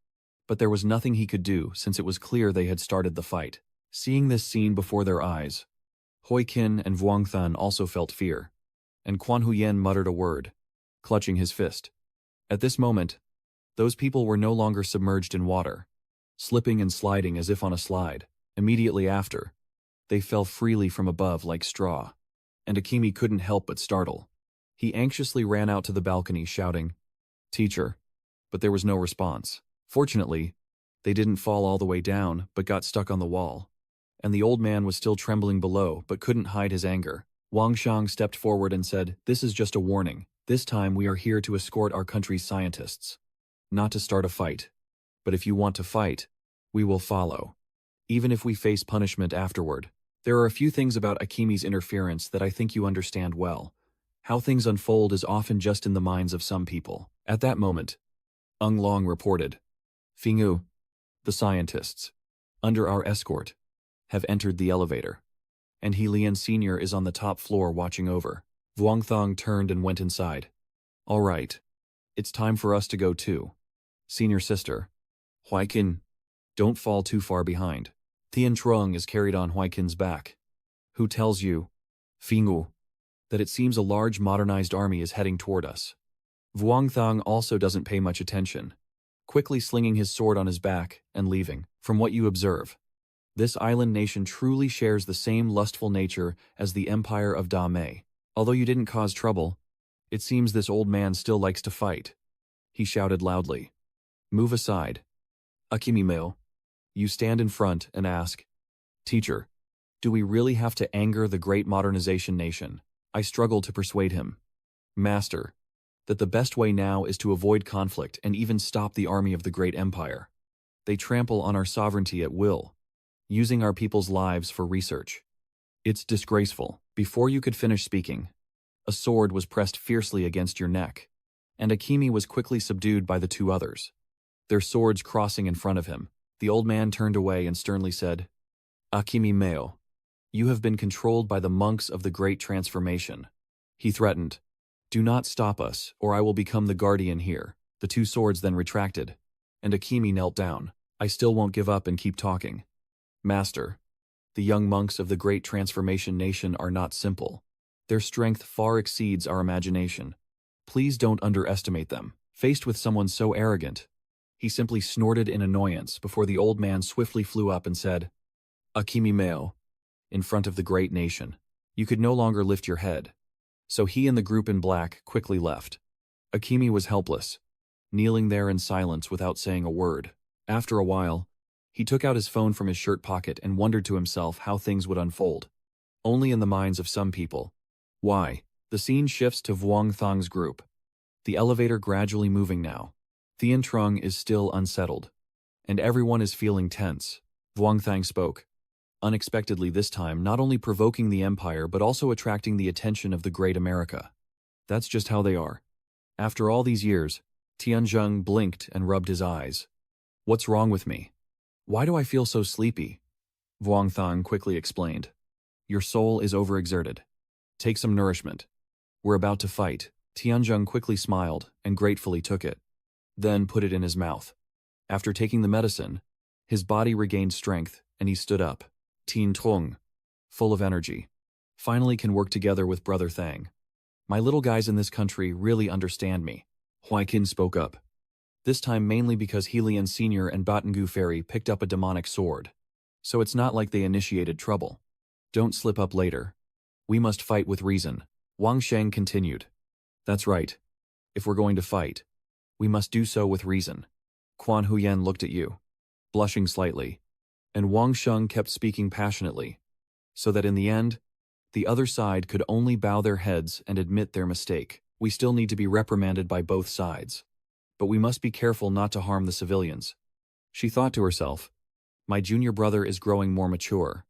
But there was nothing he could do since it was clear they had started the fight. Seeing this scene before their eyes, Hoi Qin and Vuong Thun also felt fear, and Quan Huyen muttered a word, clutching his fist. At this moment, those people were no longer submerged in water, slipping and sliding as if on a slide. Immediately after, they fell freely from above like straw, and Akimi couldn't help but startle. He anxiously ran out to the balcony shouting, "Teacher," but there was no response. Fortunately, they didn't fall all the way down but got stuck on the wall, and the old man was still trembling below but couldn't hide his anger. Wang Shang stepped forward and said, "This is just a warning. This time we are here to escort our country's scientists. Not to start a fight. But if you want to fight, we will follow. Even if we face punishment afterward." There are a few things about Akimi's interference that I think you understand well. How things unfold is often just in the minds of some people. At that moment, Ung Long reported, "Fingu, the scientists, under our escort, have entered the elevator, and He Lian Sr. is on the top floor watching over." Vuong Thong turned and went inside. "All right. It's time for us to go too. Senior sister, Huaikin, don't fall too far behind." Tian Trung is carried on Huaikin's back. "Who tells you, Fingu, that it seems a large modernized army is heading toward us?" Vuong Thong also doesn't pay much attention, quickly slinging his sword on his back and leaving. "From what you observe, this island nation truly shares the same lustful nature as the Empire of Da Mei. Although you didn't cause trouble, it seems this old man still likes to fight." He shouted loudly, "Move aside. Akimi Meo, you stand in front and ask, 'Teacher, do we really have to anger the great modernization nation?'" I struggled to persuade him, "Master, that the best way now is to avoid conflict and even stop the army of the great empire. They trample on our sovereignty at will, using our people's lives for research. It's disgraceful." Before you could finish speaking, a sword was pressed fiercely against your neck, and Akimi was quickly subdued by the two others, their swords crossing in front of him. The old man turned away and sternly said, "Akimi Meo, you have been controlled by the monks of the Great Transformation." He threatened, "Do not stop us, or I will become the guardian here." The two swords then retracted, and Akimi knelt down. "I still won't give up and keep talking. Master, the young monks of the Great Transformation Nation are not simple. Their strength far exceeds our imagination. Please don't underestimate them." Faced with someone so arrogant, he simply snorted in annoyance before the old man swiftly flew up and said, "Akimi Meo, in front of the great nation, you could no longer lift your head." So he and the group in black quickly left. Akimi was helpless, kneeling there in silence without saying a word. After a while, he took out his phone from his shirt pocket and wondered to himself how things would unfold. Only in the minds of some people. Why? The scene shifts to Vuong Thong's group. The elevator gradually moving now. Tian Trung is still unsettled, and everyone is feeling tense. Vuong Thang spoke, unexpectedly this time, not only provoking the empire but also attracting the attention of the great America. That's just how they are. After all these years, Tianzheng blinked and rubbed his eyes. "What's wrong with me? Why do I feel so sleepy?" Vuong Thang quickly explained. "Your soul is overexerted. Take some nourishment. We're about to fight." Tianzheng quickly smiled and gratefully took it, then put it in his mouth. After taking the medicine, his body regained strength and he stood up. Tian Trung, full of energy, finally can work together with Brother Thang. "My little guys in this country really understand me." Huaikin spoke up, this time mainly because Helian Sr. and Batengu Fairy picked up a demonic sword. So it's not like they initiated trouble. "Don't slip up later. We must fight with reason." Wang Sheng continued. "That's right. If we're going to fight, we must do so with reason." Quan Huyen looked at you, blushing slightly. And Wang Sheng kept speaking passionately, so that in the end, the other side could only bow their heads and admit their mistake. We still need to be reprimanded by both sides. But we must be careful not to harm the civilians. She thought to herself, my junior brother is growing more mature.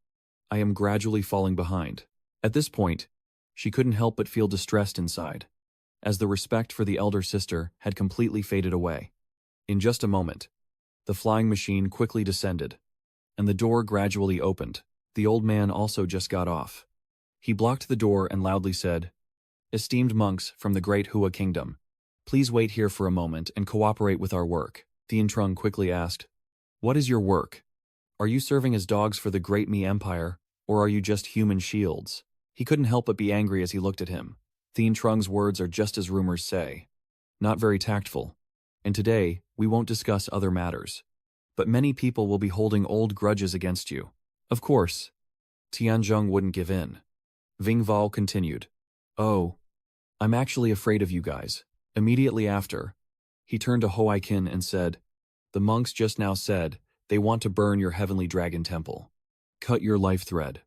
I am gradually falling behind. At this point, she couldn't help but feel distressed inside, as the respect for the elder sister had completely faded away. In just a moment, the flying machine quickly descended, and the door gradually opened. The old man also just got off. He blocked the door and loudly said, Esteemed monks from the great Hua kingdom, please wait here for a moment and cooperate with our work. Tian Trung quickly asked, What is your work? Are you serving as dogs for the great Mi Empire, or are you just human shields? He couldn't help but be angry as he looked at him. Tian Trung's words are just as rumors say. Not very tactful. And today, we won't discuss other matters. But many people will be holding old grudges against you. Of course, Tianzhong wouldn't give in. Ving Val continued. Oh, I'm actually afraid of you guys. Immediately after, he turned to Hoaikin and said, The monks just now said they want to burn your heavenly dragon temple, cut your life thread,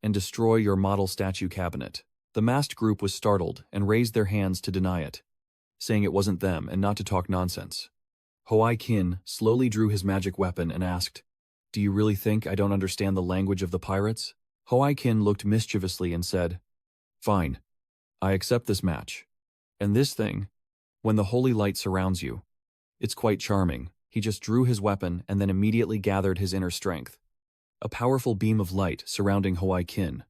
and destroy your model statue cabinet. The masked group was startled and raised their hands to deny it, saying it wasn't them and not to talk nonsense. Hoaikin slowly drew his magic weapon and asked, Do you really think I don't understand the language of the pirates? Hoaikin looked mischievously and said, Fine, I accept this match. And this thing, when the holy light surrounds you, it's quite charming. He just drew his weapon and then immediately gathered his inner strength. A powerful beam of light surrounding Hoaikin.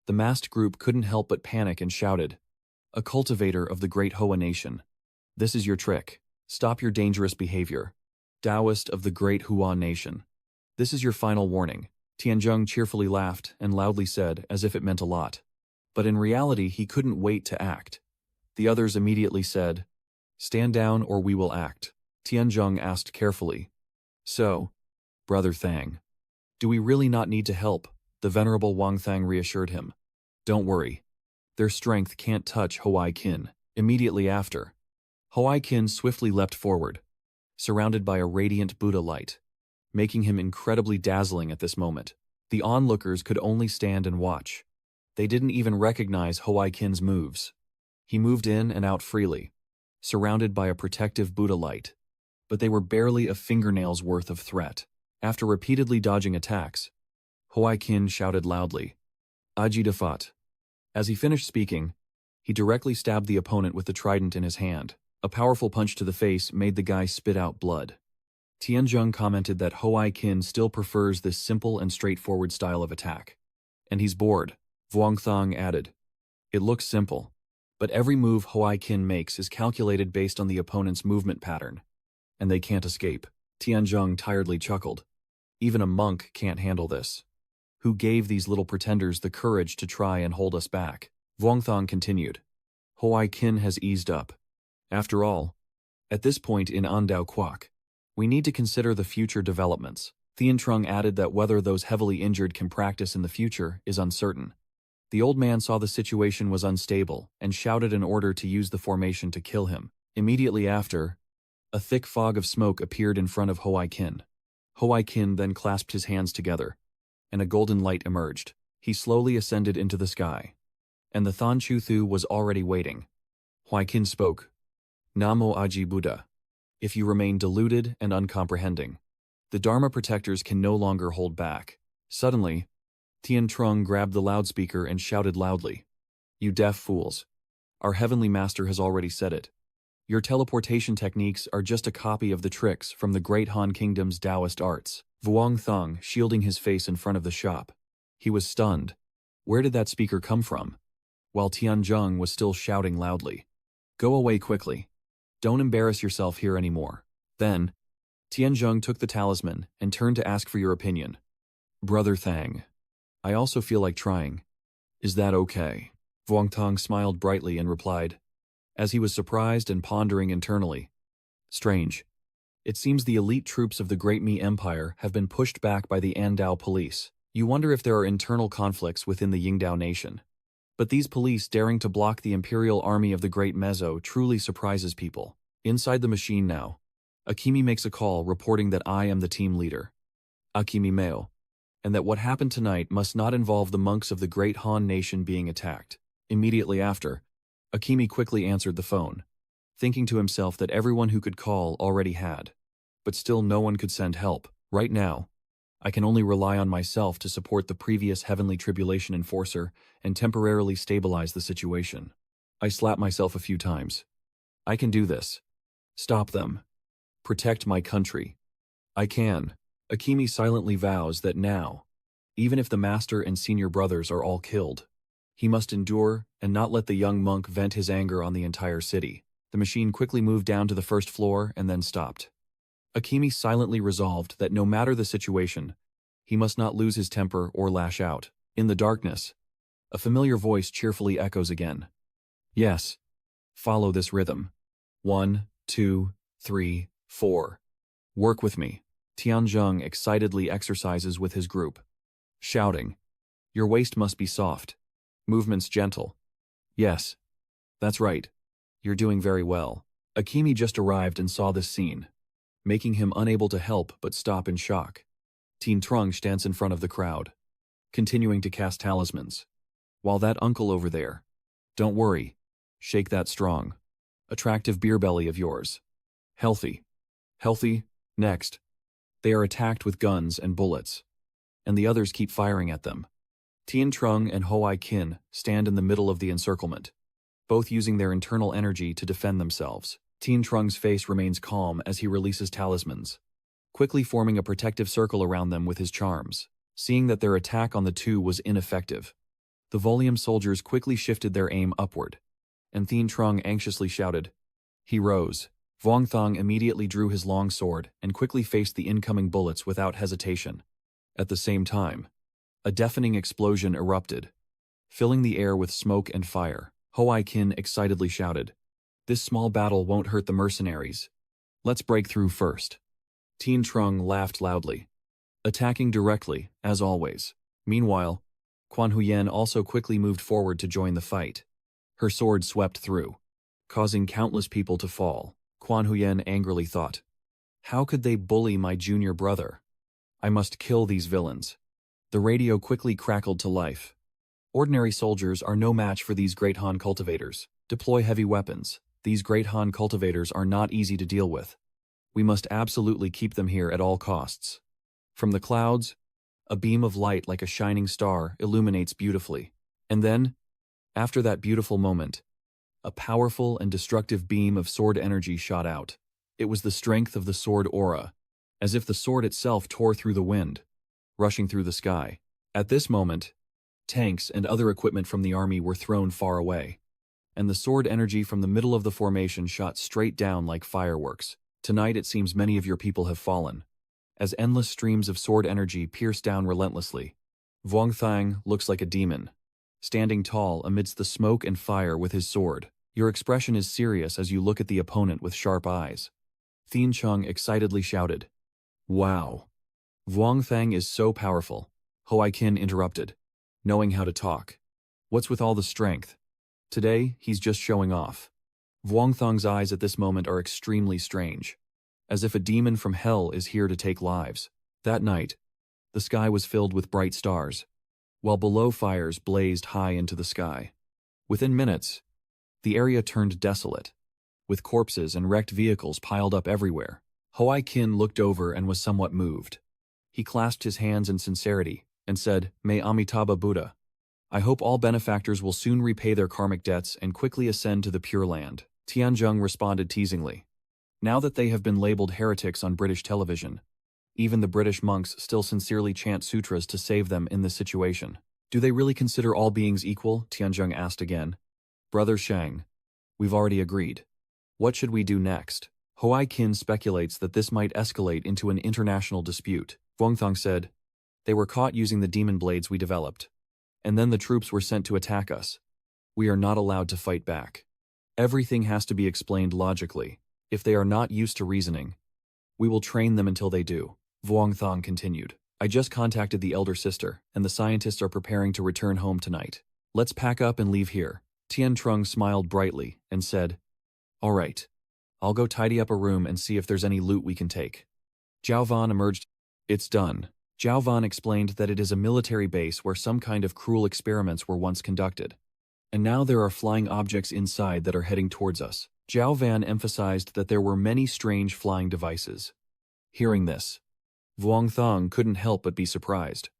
The masked group couldn't help but panic and shouted, A cultivator of the great Hoa nation. This is your trick. Stop your dangerous behavior. Taoist of the great Hua nation. This is your final warning. Tianzhong cheerfully laughed and loudly said as if it meant a lot. But in reality, he couldn't wait to act. The others immediately said, Stand down or we will act. Tianzhong asked carefully, So, Brother Thang, do we really not need to help? The venerable Wang Thang reassured him. Don't worry. Their strength can't touch Hoaikin. Immediately after, Hoaikin swiftly leapt forward, surrounded by a radiant Buddha light, making him incredibly dazzling at this moment. The onlookers could only stand and watch. They didn't even recognize Hoaikin's moves. He moved in and out freely, surrounded by a protective Buddha light, but they were barely a fingernail's worth of threat. After repeatedly dodging attacks, Hoaikin shouted loudly, Aji Dafat. As he finished speaking, he directly stabbed the opponent with the trident in his hand. A powerful punch to the face made the guy spit out blood. Tianzhong commented that Hoaikin still prefers this simple and straightforward style of attack. And he's bored. Vuongthang added, It looks simple, but every move Hoaikin makes is calculated based on the opponent's movement pattern, and they can't escape. Tianzhong tiredly chuckled. Even a monk can't handle this. Who gave these little pretenders the courage to try and hold us back? Vuongthang continued. Hoaikin has eased up. After all, at this point in Andao Kwok, we need to consider the future developments. Tian Trung added that whether those heavily injured can practice in the future is uncertain. The old man saw the situation was unstable and shouted an order to use the formation to kill him. Immediately after, a thick fog of smoke appeared in front of Hoaikin. Hoaikin then clasped his hands together, and a golden light emerged. He slowly ascended into the sky, and the Than Chuthu was already waiting. Hoaikin spoke, Namo Aji Buddha. If you remain deluded and uncomprehending, the Dharma protectors can no longer hold back. Suddenly, Tian Trung grabbed the loudspeaker and shouted loudly, You deaf fools. Our heavenly master has already said it. Your teleportation techniques are just a copy of the tricks from the great Han Kingdom's Taoist arts. Vuongthang shielding his face in front of the shop. He was stunned. Where did that speaker come from? While Tianzhong was still shouting loudly, Go away quickly. Don't embarrass yourself here anymore. Then, Tianzhong took the talisman and turned to ask for your opinion. Brother Thang, I also feel like trying. Is that okay? Vuongthang smiled brightly and replied, as he was surprised and pondering internally. Strange. It seems the elite troops of the Great Mi Empire have been pushed back by the Andao police. You wonder if there are internal conflicts within the Yingdao nation. But these police daring to block the imperial army of the Great Mezzo truly surprises people. Inside the machine now, Akimi makes a call reporting that I am the team leader. Akimi Meo. and that what happened tonight must not involve the monks of the great Han nation being attacked. Immediately after, Akimi quickly answered the phone, thinking to himself that everyone who could call already had. But still no one could send help. Right now, I can only rely on myself to support the previous Heavenly Tribulation Enforcer and temporarily stabilize the situation. I slapped myself a few times. I can do this. Stop them. Protect my country. I can. Akimi silently vows that now, even if the master and senior brothers are all killed, he must endure and not let the young monk vent his anger on the entire city. The machine quickly moved down to the first floor and then stopped. Akimi silently resolved that no matter the situation, he must not lose his temper or lash out. In the darkness, a familiar voice cheerfully echoes again. Yes. Follow this rhythm. 1, 2, 3, 4. Work with me. Tianzheng excitedly exercises with his group, shouting, Your waist must be soft. Movements gentle. Yes. That's right. You're doing very well. Akimi just arrived and saw this scene, making him unable to help but stop in shock. Tin Trung stands in front of the crowd, continuing to cast talismans. While that uncle over there, don't worry, shake that strong, attractive beer belly of yours. Healthy. Healthy, next. They are attacked with guns and bullets, and the others keep firing at them. Tien Trung and Hoai Kin stand in the middle of the encirclement, both using their internal energy to defend themselves. Tien Trung's face remains calm as he releases talismans, quickly forming a protective circle around them with his charms. Seeing that their attack on the two was ineffective, the Volium soldiers quickly shifted their aim upward, and Tien Trung anxiously shouted, He rose. Vuong Thong immediately drew his long sword and quickly faced the incoming bullets without hesitation. At the same time, a deafening explosion erupted, filling the air with smoke and fire. Hoai Kin excitedly shouted, This small battle won't hurt the mercenaries. Let's break through first. Tien Trung laughed loudly, attacking directly, as always. Meanwhile, Quan Huyen also quickly moved forward to join the fight. Her sword swept through, causing countless people to fall. Quan Huyen angrily thought, How could they bully my junior brother? I must kill these villains. The radio quickly crackled to life. Ordinary soldiers are no match for these great Han cultivators. Deploy heavy weapons. These great Han cultivators are not easy to deal with. We must absolutely keep them here at all costs. From the clouds, a beam of light like a shining star illuminates beautifully. And then, after that beautiful moment, a powerful and destructive beam of sword energy shot out. It was the strength of the sword aura, as if the sword itself tore through the wind, rushing through the sky. At this moment, tanks and other equipment from the army were thrown far away, and the sword energy from the middle of the formation shot straight down like fireworks. Tonight it seems many of your people have fallen, as endless streams of sword energy pierce down relentlessly. Vuong Thang looks like a demon, standing tall amidst the smoke and fire with his sword. Your expression is serious as you look at the opponent with sharp eyes. Tien Trung excitedly shouted, Wow! Vuong Thang is so powerful. Hoai Kin interrupted, knowing how to talk. What's with all the strength? Today, he's just showing off. Vuong Thang's eyes at this moment are extremely strange, as if a demon from hell is here to take lives. That night, the sky was filled with bright stars, while below fires blazed high into the sky. Within minutes, the area turned desolate, with corpses and wrecked vehicles piled up everywhere. Hoai Kin looked over and was somewhat moved. He clasped his hands in sincerity and said, May Amitabha Buddha. I hope all benefactors will soon repay their karmic debts and quickly ascend to the Pure Land. Tianzheng responded teasingly. Now that they have been labeled heretics on British television, even the British monks still sincerely chant sutras to save them in this situation. Do they really consider all beings equal? Tianzheng asked again. Brother Shang, we've already agreed. What should we do next? Hoai Kin speculates that this might escalate into an international dispute. Vuong Thang said, They were caught using the demon blades we developed, and then the troops were sent to attack us. We are not allowed to fight back. Everything has to be explained logically. If they are not used to reasoning, we will train them until they do. Vuong Thang continued. I just contacted the elder sister, and the scientists are preparing to return home tonight. Let's pack up and leave here. Tien Trung smiled brightly and said, All right. I'll go tidy up a room and see if there's any loot we can take. Jiao Van emerged. It's done. Zhao Van explained that it is a military base where some kind of cruel experiments were once conducted. And now there are flying objects inside that are heading towards us. Zhao Van emphasized that there were many strange flying devices. Hearing this, Vuong Thong couldn't help but be surprised.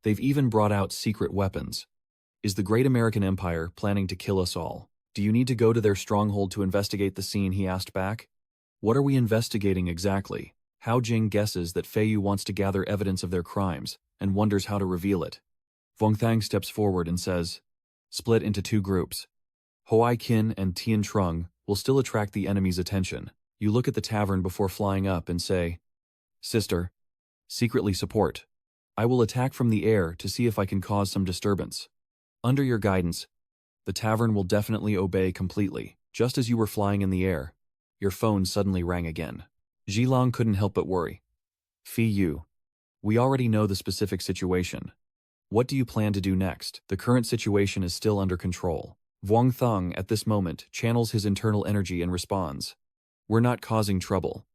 They've even brought out secret weapons. Is the great American Empire planning to kill us all? Do you need to go to their stronghold to investigate the scene? He asked back. What are we investigating exactly? Hao Jing guesses that Fei Yu wants to gather evidence of their crimes and wonders how to reveal it. Vuong Thang steps forward and says, split into two groups. Hoai Qin and Tian Trung will still attract the enemy's attention. You look at the tavern before flying up and say, Sister, secretly support. I will attack from the air to see if I can cause some disturbance. Under your guidance, the tavern will definitely obey completely. Just as you were flying in the air, your phone suddenly rang again. Zhilong couldn't help but worry. Fei Yu, we already know the specific situation. What do you plan to do next? The current situation is still under control. Vuong Thong at this moment channels his internal energy and responds. We're not causing trouble.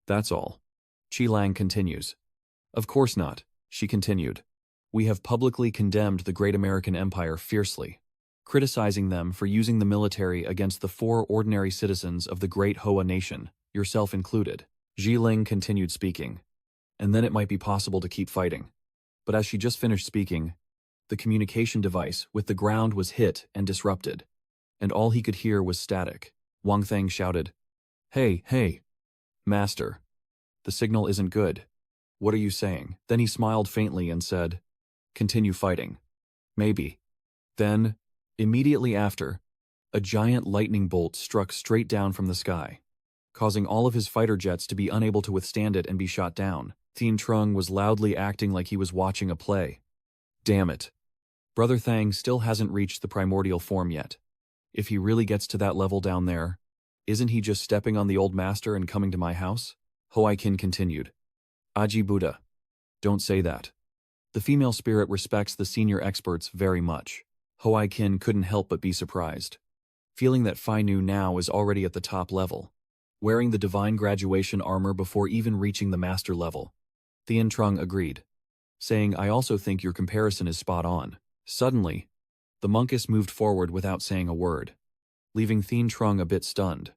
That's all. Qi Lang continues. Of course not, she continued. We have publicly condemned the great American Empire fiercely, criticizing them for using the military against the 4 ordinary citizens of the great Hoa nation, yourself included. Zhiling continued speaking. And then it might be possible to keep fighting. But as she just finished speaking, the communication device with the ground was hit and disrupted, and all he could hear was static. Wang Thang shouted, Hey, hey, Master. The signal isn't good. What are you saying? Then he smiled faintly and said, Continue fighting. Maybe. Then, immediately after, a giant lightning bolt struck straight down from the sky, causing all of his fighter jets to be unable to withstand it and be shot down. Thien Trung was loudly acting like he was watching a play. Damn it. Brother Thang still hasn't reached the primordial form yet. If he really gets to that level down there, isn't he just stepping on the old master and coming to my house? Hoai Qin continued. Aji Buddha. Don't say that. The female spirit respects the senior experts very much. Hoai Qin couldn't help but be surprised, feeling that Fei Nu now is already at the top level, wearing the divine graduation armor before even reaching the master level. Thien Trung agreed, saying, I also think your comparison is spot on. Suddenly, the monkus moved forward without saying a word, leaving Thien Trung a bit stunned.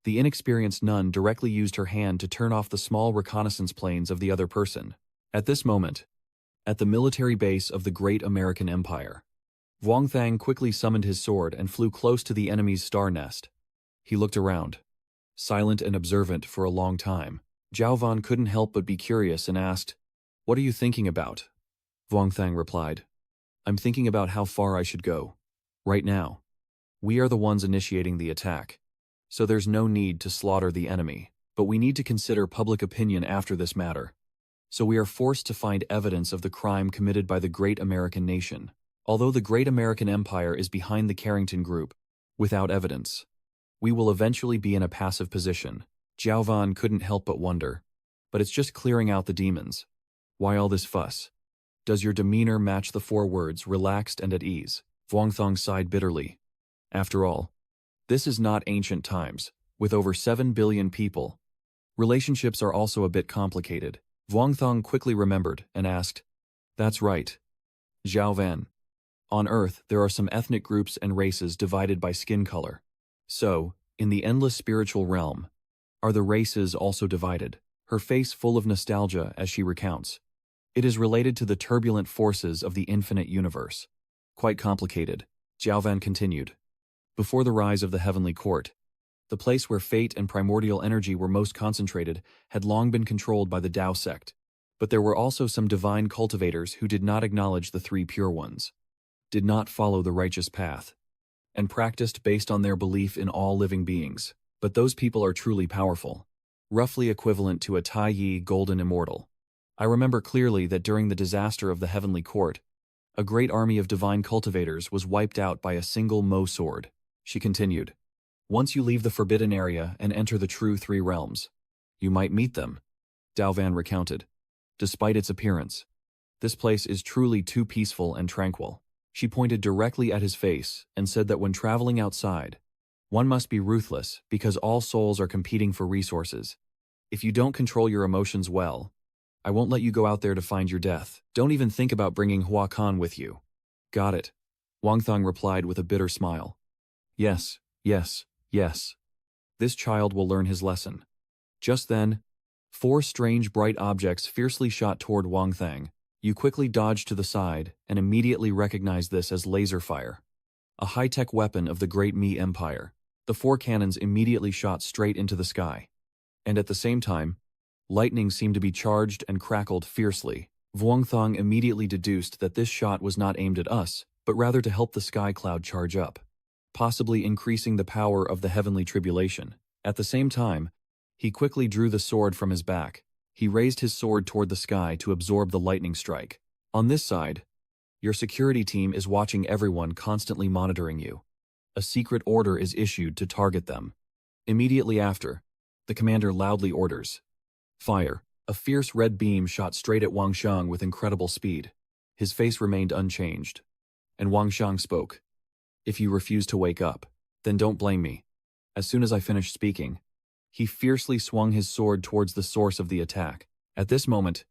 The inexperienced nun directly used her hand to turn off the small reconnaissance planes of the other person. At this moment, at the military base of the great American Empire, Vuong Thang quickly summoned his sword and flew close to the enemy's star nest. He looked around, silent and observant for a long time. Zhao Van couldn't help but be curious and asked, What are you thinking about? Vuong Thang replied, I'm thinking about how far I should go. Right now, we are the ones initiating the attack, so there's no need to slaughter the enemy, but we need to consider public opinion after this matter. So we are forced to find evidence of the crime committed by the great American nation. Although the great American Empire is behind the Carrington Group, without evidence, we will eventually be in a passive position. Zhao Van couldn't help but wonder, but it's just clearing out the demons. Why all this fuss? Does your demeanor match the 4 words, relaxed and at ease? Vuong Thong sighed bitterly. After all, this is not ancient times, with over 7 billion people. Relationships are also a bit complicated. Vuong Thong quickly remembered and asked, That's right. Zhao Van. On Earth, there are some ethnic groups and races divided by skin color. So, in the endless spiritual realm, are the races also divided? Her face full of nostalgia as she recounts. It is related to the turbulent forces of the infinite universe. Quite complicated, Zhao Van continued. Before the rise of the heavenly court, the place where fate and primordial energy were most concentrated had long been controlled by the Tao sect. But there were also some divine cultivators who did not acknowledge the 3 pure ones, did not follow the righteous path, and practiced based on their belief in all living beings. But those people are truly powerful, roughly equivalent to a Tai Yi golden immortal. I remember clearly that during the disaster of the heavenly court, a great army of divine cultivators was wiped out by a single Mo sword. She continued. Once you leave the forbidden area and enter the true 3 realms, you might meet them, Dao Van recounted. Despite its appearance, this place is truly too peaceful and tranquil. She pointed directly at his face and said that when traveling outside, one must be ruthless because all souls are competing for resources. If you don't control your emotions well, I won't let you go out there to find your death. Don't even think about bringing Hua Kan with you. Got it. Wang Thong replied with a bitter smile. Yes, yes, yes. This child will learn his lesson. Just then, 4 strange bright objects fiercely shot toward Wang Thang. You quickly dodged to the side and immediately recognized this as laser fire, a high-tech weapon of the Great Mi Empire. The 4 cannons immediately shot straight into the sky. And at the same time, lightning seemed to be charged and crackled fiercely. Wang Thong immediately deduced that this shot was not aimed at us, but rather to help the sky cloud charge up, possibly increasing the power of the heavenly tribulation. At the same time, he quickly drew the sword from his back. He raised his sword toward the sky to absorb the lightning strike. On this side, your security team is watching everyone, constantly monitoring you. A secret order is issued to target them. Immediately after, the commander loudly orders, "Fire." A fierce red beam shot straight at Wang Xiang with incredible speed. His face remained unchanged. And Wang Xiang spoke. "If you refuse to wake up, then don't blame me." As soon as I finished speaking, he fiercely swung his sword towards the source of the attack. At this moment,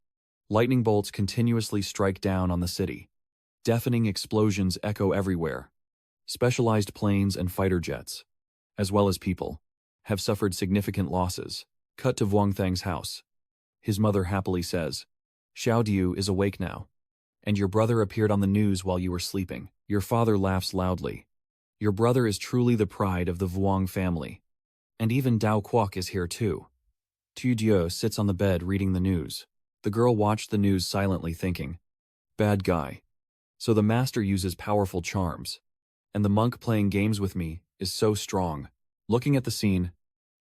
lightning bolts continuously strike down on the city. Deafening explosions echo everywhere. Specialized planes and fighter jets, as well as people, have suffered significant losses. Cut to Wang Thang's house. His mother happily says, "Xiao Diu is awake now. And your brother appeared on the news while you were sleeping." Your father laughs loudly. Your brother is truly the pride of the Vuong family. And even Dao Quoc is here too. Tu Diu sits on the bed reading the news. The girl watched the news silently thinking, "Bad guy. So the master uses powerful charms. And the monk playing games with me is so strong." Looking at the scene,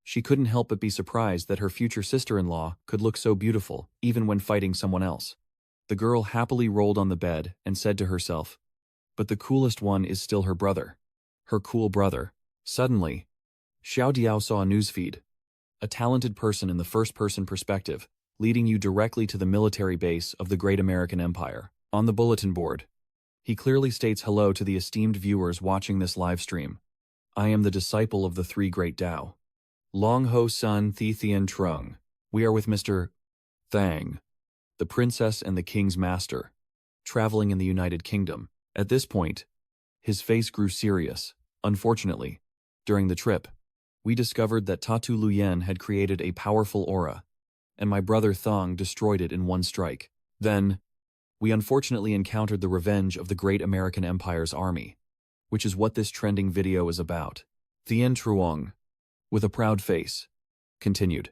she couldn't help but be surprised that her future sister-in-law could look so beautiful, even when fighting someone else. The girl happily rolled on the bed and said to herself, "But the coolest one is still her brother. Her cool brother." Suddenly, Xiao Diao saw a newsfeed. A talented person in the first-person perspective, leading you directly to the military base of the Great American Empire. On the bulletin board, he clearly states hello to the esteemed viewers watching this live stream. I am the disciple of the 3 great Dao. Long Ho Sun Thi Thien Trung. We are with Mr. Thang, the princess and the king's master, traveling in the United Kingdom. At this point, his face grew serious. Unfortunately, during the trip, we discovered that Tatu Luyen had created a powerful aura, and my brother Thong destroyed it in one strike. Then, we unfortunately encountered the revenge of the Great American Empire's army, which is what this trending video is about. Thien Truong, with a proud face, continued,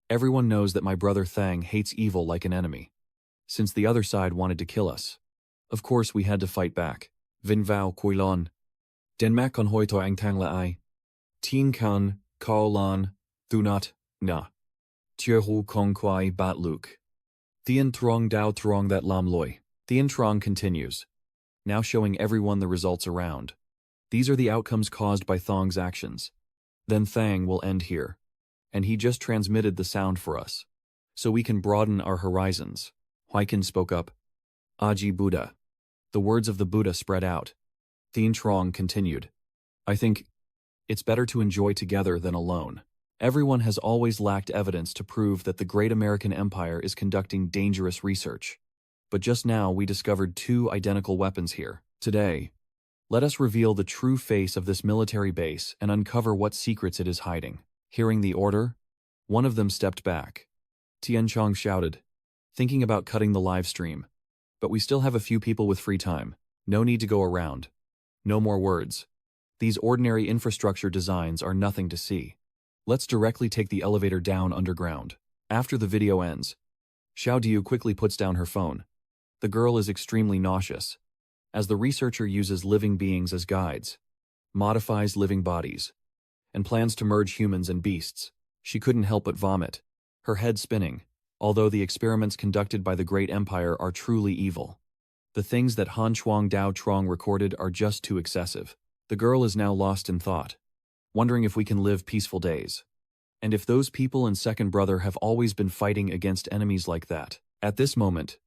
"Everyone knows that my brother Thang hates evil like an enemy, since the other side wanted to kill us. Of course we had to fight back. Vin Vao Kuilon, Denmak Kon Hoi To Ang Tang La Ai, Tien Kan, Kao Lan, Thunat, Na, Tue Hu Kong Kwai Bat Luke. Thien Trong Dao Trong That Lam Loi." Thien Trong continues, now showing everyone the results around. These are the outcomes caused by Thong's actions. Then Thang will end here. And he just transmitted the sound for us, so we can broaden our horizons. Huaikin spoke up. Aji Buddha. The words of the Buddha spread out. Thien Trong continued, "I think it's better to enjoy together than alone. Everyone has always lacked evidence to prove that the Great American Empire is conducting dangerous research. But just now we discovered 2 identical weapons here. Today, let us reveal the true face of this military base and uncover what secrets it is hiding." Hearing the order, one of them stepped back. Tian Chong shouted, "Thinking about cutting the live stream. But we still have a few people with free time. No need to go around. No more words. These ordinary infrastructure designs are nothing to see. Let's directly take the elevator down underground." After the video ends, Xiao Diu quickly puts down her phone. The girl is extremely nauseous, as the researcher uses living beings as guides, modifies living bodies, and plans to merge humans and beasts. She couldn't help but vomit, her head spinning, although the experiments conducted by the Great Empire are truly evil. The things that Han Chuang Dao Trong recorded are just too excessive. The girl is now lost in thought, wondering if we can live peaceful days. And if those people and second brother have always been fighting against enemies like that. At this moment,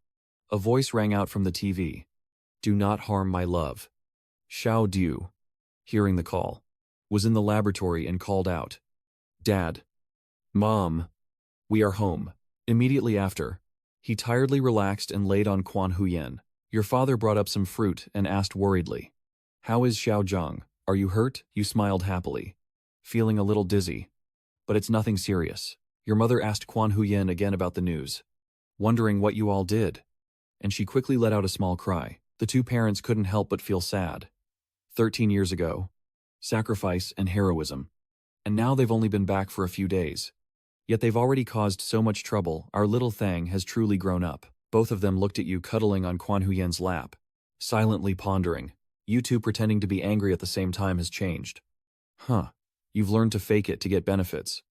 a voice rang out from the TV. "Do not harm my love." Xiao Diu, hearing the call, was in the laboratory and called out, "Dad, Mom, we are home." Immediately after, He tiredly relaxed and laid on Quan Huyen. Your father brought up some fruit and asked worriedly. How is Xiaozhang? Are you hurt? You smiled happily. Feeling a little dizzy. But it's nothing serious. Your mother asked Quan Huyen again about the news. Wondering what you all did. And she quickly let out a small cry. The two parents couldn't help but feel sad. 13 years ago. Sacrifice and heroism. And now they've only been back for a few days. Yet they've already caused so much trouble, our little Thang has truly grown up. Both of them looked at you cuddling on Quan Huyen's lap. Silently pondering. You two pretending to be angry at the same time has changed. Huh. You've learned to fake it to get benefits.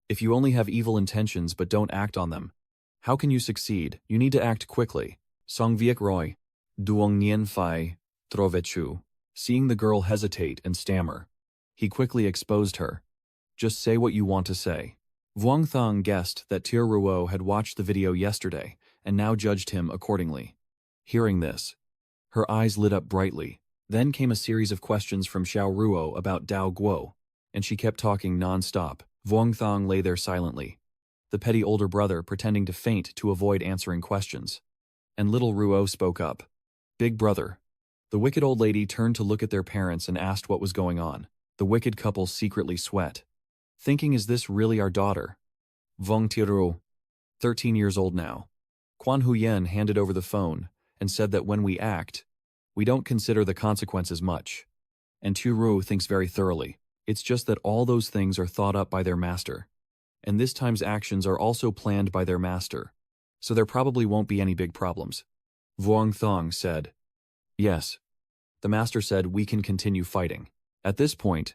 If you only have evil intentions but don't act on them, how can you succeed? You need to act quickly. Song Viet Roy. Duong Nien Phai. Trovechu. Seeing the girl hesitate and stammer, he quickly exposed her. Just say what you want to say. Vuong Thong guessed that Tir Ruo had watched the video yesterday and now judged him accordingly. Hearing this, her eyes lit up brightly. Then came a series of questions from Xiao Ruo about Dao Guo, and she kept talking non-stop. Vuong Thong lay there silently, the petty older brother pretending to faint to avoid answering questions. And little Ruo spoke up. Big brother. The wicked old lady turned to look at their parents and asked what was going on. The wicked couple secretly sweat, thinking, is this really our daughter? Vuong Tiru, 13 years old now. Quan Huyen handed over the phone and said that when we act, we don't consider the consequences much. And Tiru thinks very thoroughly. It's just that all those things are thought up by their master. And this time's actions are also planned by their master. So there probably won't be any big problems. Vuong Thong said. Yes. The master said we can continue fighting. At this point,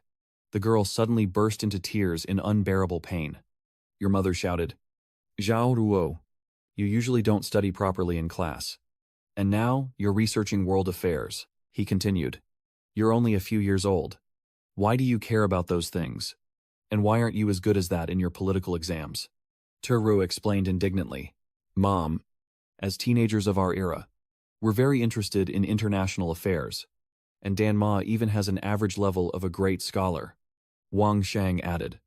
the girl suddenly burst into tears in unbearable pain. Your mother shouted, Zhao Ruo, you usually don't study properly in class. And now you're researching world affairs, he continued. You're only a few years old. Why do you care about those things? And why aren't you as good as that in your political exams? Turu explained indignantly. Mom, as teenagers of our era, we're very interested in international affairs. And Dan Ma even has an average level of a great scholar. Wang Shang added.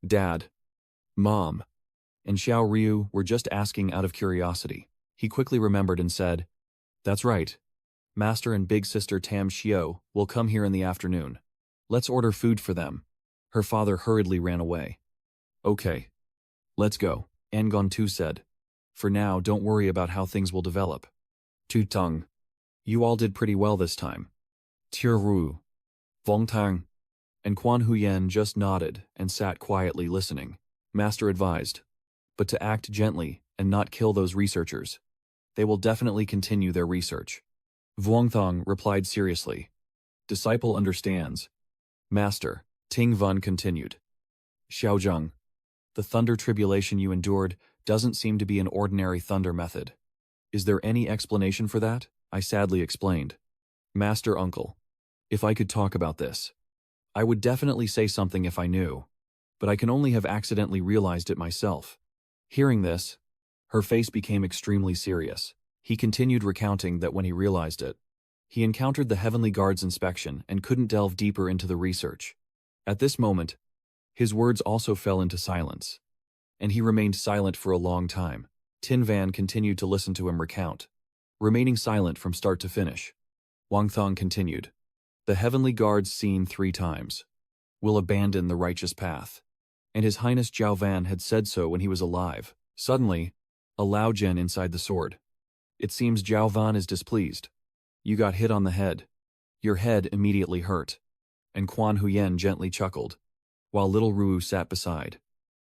Dad. Mom. And Xiao Ryu were just asking out of curiosity. He quickly remembered and said, That's right. Master and big sister Tam Xiao will come here in the afternoon. Let's order food for them. Her father hurriedly ran away. Okay. Let's go, Angon Tu said. For now, don't worry about how things will develop. Tu Tung. You all did pretty well this time. Tir Ru, Vong Tang, and Quan Huyen just nodded and sat quietly listening. Master advised, but to act gently and not kill those researchers. They will definitely continue their research. Vuong Thong replied seriously. Disciple understands. Master, Ting Vun continued. Xiaozhang, the thunder tribulation you endured doesn't seem to be an ordinary thunder method. Is there any explanation for that? I sadly explained. Master Uncle, if I could talk about this, I would definitely say something if I knew, but I can only have accidentally realized it myself. Hearing this, her face became extremely serious. He continued recounting that when he realized it, he encountered the Heavenly Guard's inspection and couldn't delve deeper into the research. At this moment, his words also fell into silence, and he remained silent for a long time. Tin Van continued to listen to him recount, remaining silent from start to finish. Wang Thong continued. The Heavenly Guards seen 3 times will abandon the righteous path, and His Highness Jiao Van had said so when he was alive. Suddenly, a Lao Gen inside the sword. It seems Jiao Van is displeased. You got hit on the head. Your head immediately hurt. And Quan Huyen gently chuckled, while little Ruu sat beside,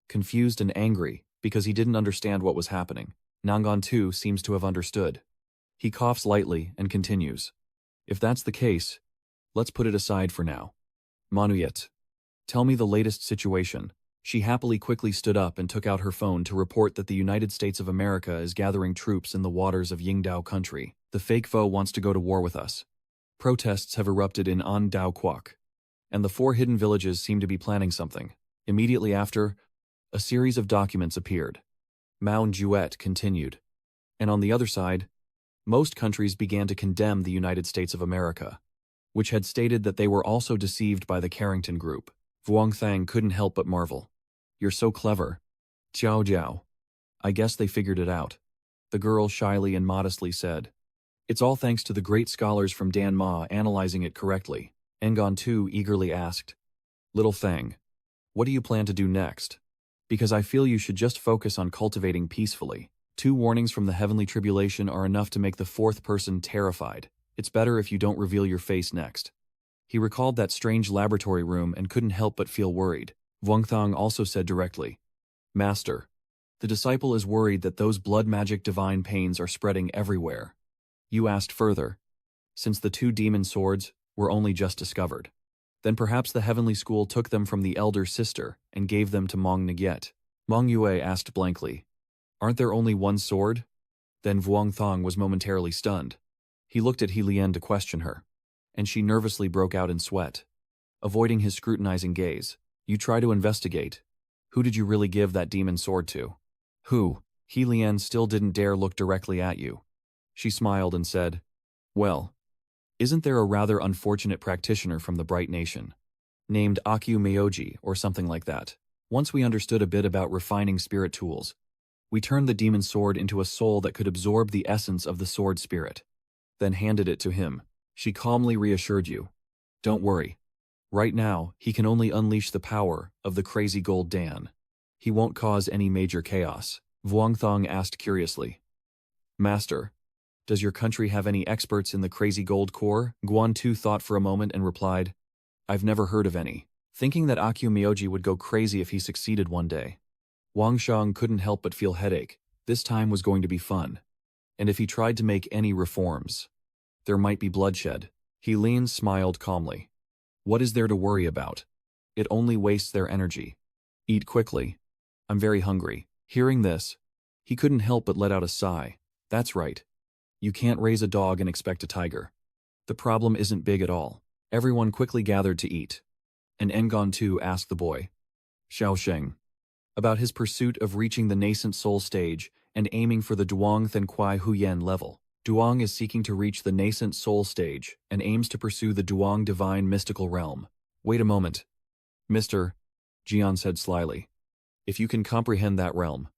confused and angry because he didn't understand what was happening. Nangon too seems to have understood. He coughs lightly and continues. If that's the case, let's put it aside for now. Manuyet, tell me the latest situation. She happily quickly stood up and took out her phone to report that the United States of America is gathering troops in the waters of Yingdao country. The fake foe wants to go to war with us. Protests have erupted in An Dao Quoc, and the 4 hidden villages seem to be planning something. Immediately after, a series of documents appeared. Mao Juet continued. And on the other side, most countries began to condemn the United States of America, which had stated that they were also deceived by the Carrington Group. Vuong Thang couldn't help but marvel. You're so clever. Jiao Jiao. I guess they figured it out. The girl shyly and modestly said. It's all thanks to the great scholars from Danma analyzing it correctly. Engon too eagerly asked. Little Feng, what do you plan to do next? Because I feel you should just focus on cultivating peacefully. 2 warnings from the heavenly tribulation are enough to make the 4th person terrified. It's better if you don't reveal your face next. He recalled that strange laboratory room and couldn't help but feel worried. Vuongthang also said directly, Master, the disciple is worried that those blood magic divine pains are spreading everywhere. You asked further, since the 2 demon swords were only just discovered. Then perhaps the heavenly school took them from the elder sister and gave them to Mong Ngyet. Mong Yue asked blankly, aren't there only 1 sword? Then Vuongthang was momentarily stunned. He looked at He Lian to question her, and she nervously broke out in sweat. Avoiding his scrutinizing gaze, you try to investigate. Who did you really give that demon sword to? Who? He Lian still didn't dare look directly at you. She smiled and said, well, isn't there a rather unfortunate practitioner from the Bright Nation, named Akyu Myoji or something like that? Once we understood a bit about refining spirit tools, we turned the demon sword into a soul that could absorb the essence of the sword spirit, then handed it to him. She calmly reassured you. Don't worry. Right now, he can only unleash the power of the crazy gold Dan. He won't cause any major chaos. Vuongthang asked curiously. Master, does your country have any experts in the crazy gold core? Guan Tu thought for a moment and replied, I've never heard of any. Thinking that Akyu Myoji would go crazy if he succeeded one day, Wang Shang couldn't help but feel headache. This time was going to be fun. And if he tried to make any reforms, there might be bloodshed. He Lian smiled calmly. What is there to worry about? It only wastes their energy. Eat quickly. I'm very hungry. Hearing this, he couldn't help but let out a sigh. That's right. You can't raise a dog and expect a tiger. The problem isn't big at all. Everyone quickly gathered to eat. And Engon too asked the boy, Xiaosheng, about his pursuit of reaching the nascent soul stage and aiming for the Duang Thenquai Huyen level. Duang is seeking to reach the nascent soul stage and aims to pursue the Duang divine mystical realm. Wait a moment. Mr. Jian said slyly. If you can comprehend that realm,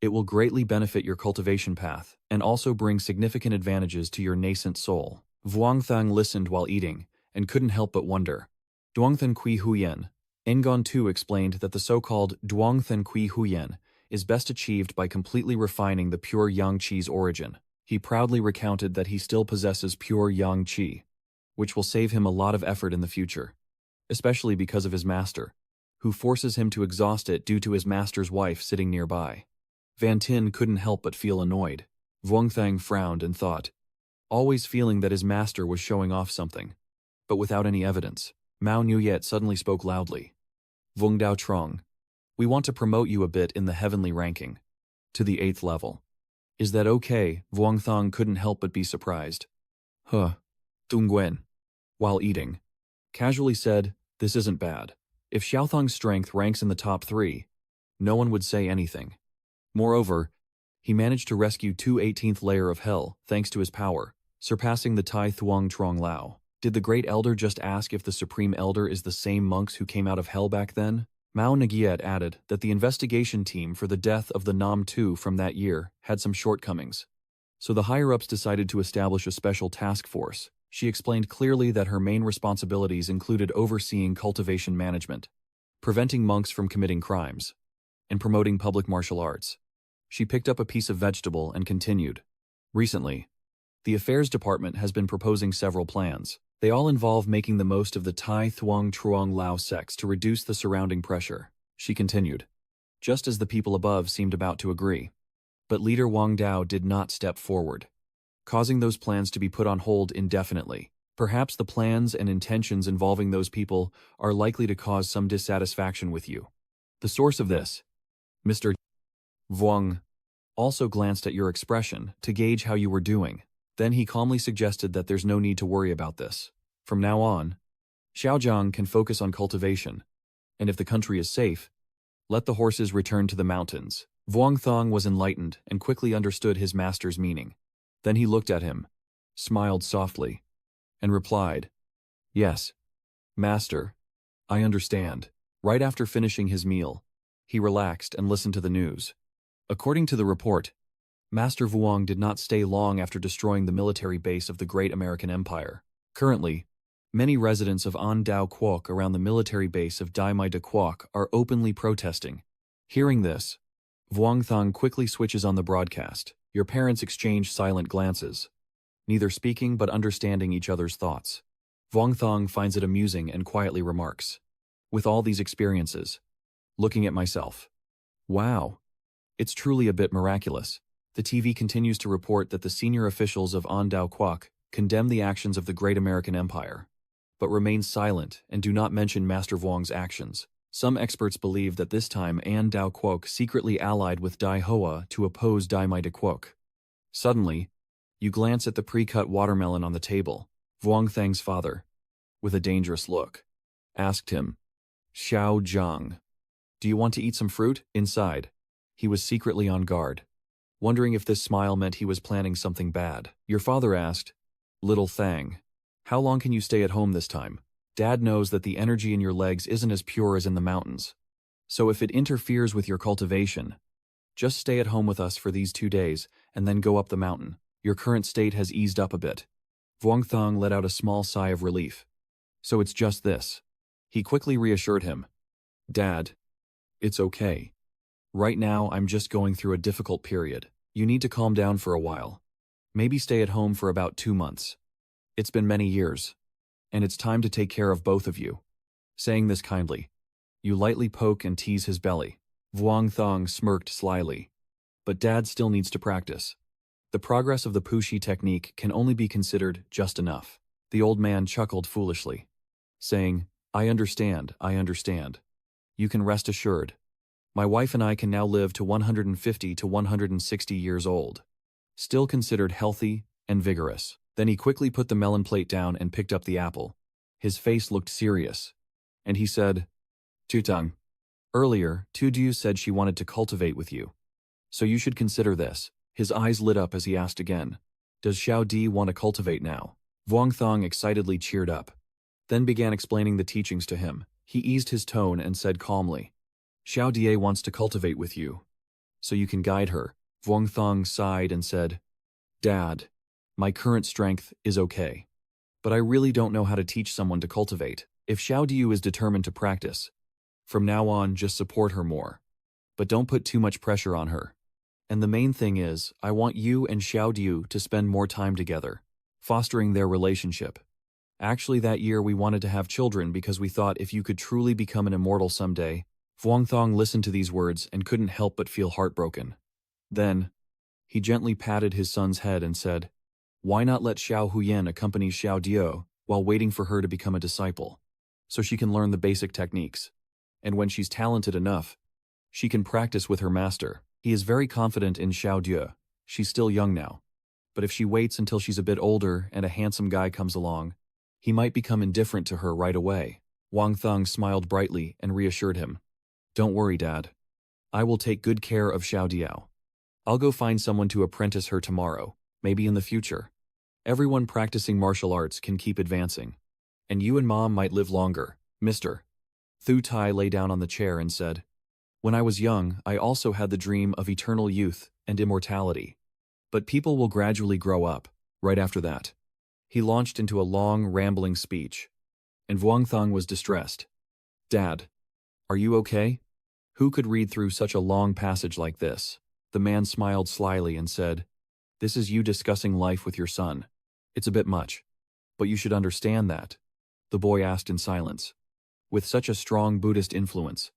it will greatly benefit your cultivation path and also bring significant advantages to your nascent soul. Vuongthang listened while eating and couldn't help but wonder. Duangthen Kui Huyen. Engon Tu explained that the so-called Duangthen Kui Huyen is best achieved by completely refining the pure yang qi's origin. He proudly recounted that he still possesses pure yang qi, which will save him a lot of effort in the future, especially because of his master, who forces him to exhaust it due to his master's wife sitting nearby. Van Tin couldn't help but feel annoyed. Vuongthang frowned and thought, always feeling that his master was showing off something, but without any evidence. Mao Nuyet suddenly spoke loudly. Vung Dao Trong, we want to promote you a bit in the heavenly ranking, to the 8th level. Is that okay? Vuongthang couldn't help but be surprised. Huh. Dongguan, while eating, casually said, this isn't bad. If Xiaothang's strength ranks in the top 3, no one would say anything. Moreover, he managed to rescue 2 18th layer of hell thanks to his power, surpassing the Tai Thuong Trong Lao. Did the Great Elder just ask if the Supreme Elder is the same monks who came out of hell back then? Mao Ngyet added that the investigation team for the death of the Nam Tu from that year had some shortcomings. So the higher-ups decided to establish a special task force. She explained clearly that her main responsibilities included overseeing cultivation management, preventing monks from committing crimes, and promoting public martial arts. She picked up a piece of vegetable and continued. Recently, the Affairs Department has been proposing several plans. They all involve making the most of the Tai Thuong Truong Lao sects to reduce the surrounding pressure. She continued, just as the people above seemed about to agree. But leader Wang Dao did not step forward, causing those plans to be put on hold indefinitely. Perhaps the plans and intentions involving those people are likely to cause some dissatisfaction with you. The source of this, Mr. Vuong, also glanced at your expression to gauge how you were doing. Then he calmly suggested that there's no need to worry about this. From now on, Xiaojiang can focus on cultivation, and if the country is safe, let the horses return to the mountains. Vuongthang was enlightened and quickly understood his master's meaning. Then he looked at him, smiled softly, and replied, Yes, master, I understand. Right after finishing his meal, he relaxed and listened to the news. According to the report, Master Vuong did not stay long after destroying the military base of the Great American Empire. Currently, many residents of An Dao Quoc around the military base of Dai Mai de Quoc are openly protesting. Hearing this, Vuong Thong quickly switches on the broadcast. Your parents exchange silent glances, neither speaking but understanding each other's thoughts. Vuong Thong finds it amusing and quietly remarks, with all these experiences, looking at myself. Wow, it's truly a bit miraculous. The TV continues to report that the senior officials of An Dao Quoc condemn the actions of the Great American Empire, but remain silent and do not mention Master Vuong's actions. Some experts believe that this time An Dao Quoc secretly allied with Dai Hoa to oppose Dai Mai de Quoc. Suddenly, you glance at the pre-cut watermelon on the table. Vuong Thang's father, with a dangerous look, asked him, Xiao Zhang, do you want to eat some fruit? Inside, he was secretly on guard, wondering if this smile meant he was planning something bad. Your father asked, Little Thang, how long can you stay at home this time? Dad knows that the energy in your legs isn't as pure as in the mountains. So if it interferes with your cultivation, just stay at home with us for these 2 days and then go up the mountain. Your current state has eased up a bit. Vuong Thong let out a small sigh of relief. So it's just this. He quickly reassured him. Dad, it's okay. Right now I'm just going through a difficult period. You need to calm down for a while. Maybe stay at home for about 2 months. It's been many years, and it's time to take care of both of you. Saying this kindly, you lightly poke and tease his belly. Vuong Thong smirked slyly. But Dad still needs to practice. The progress of the Pushi technique can only be considered just enough. The old man chuckled foolishly, saying, I understand. You can rest assured. My wife and I can now live to 150 to 160 years old, still considered healthy and vigorous. Then he quickly put the melon plate down and picked up the apple. His face looked serious, and he said, Tutang, earlier, Tudu said she wanted to cultivate with you. So you should consider this. His eyes lit up as he asked again, Does Xiao Di want to cultivate now? Vuong Thong excitedly cheered up, then began explaining the teachings to him. He eased his tone and said calmly, Xiao Die wants to cultivate with you, so you can guide her. Vuong Thong sighed and said, Dad, my current strength is okay, but I really don't know how to teach someone to cultivate. If Xiao Diu is determined to practice, from now on just support her more, but don't put too much pressure on her. And the main thing is, I want you and Xiao Diu to spend more time together, fostering their relationship. Actually, that year we wanted to have children because we thought if you could truly become an immortal someday. Vuong Thong listened to these words and couldn't help but feel heartbroken. Then, he gently patted his son's head and said, Why not let Xiao Huyen accompany Xiao Dio while waiting for her to become a disciple, so she can learn the basic techniques. And when she's talented enough, she can practice with her master. He is very confident in Xiao Dio. She's still young now, but if she waits until she's a bit older and a handsome guy comes along, he might become indifferent to her right away. Vuong Thong smiled brightly and reassured him. Don't worry, Dad. I will take good care of Xiao Diao. I'll go find someone to apprentice her tomorrow, maybe in the future. Everyone practicing martial arts can keep advancing. And you and Mom might live longer, Mr. Thu Tai lay down on the chair and said, When I was young, I also had the dream of eternal youth and immortality. But people will gradually grow up, right after that. He launched into a long, rambling speech, and Vuong Thong was distressed. Dad, are you okay? Who could read through such a long passage like this? The man smiled slyly and said, This is you discussing life with your son. It's a bit much, but you should understand that. The boy asked in silence. With such a strong Buddhist influence,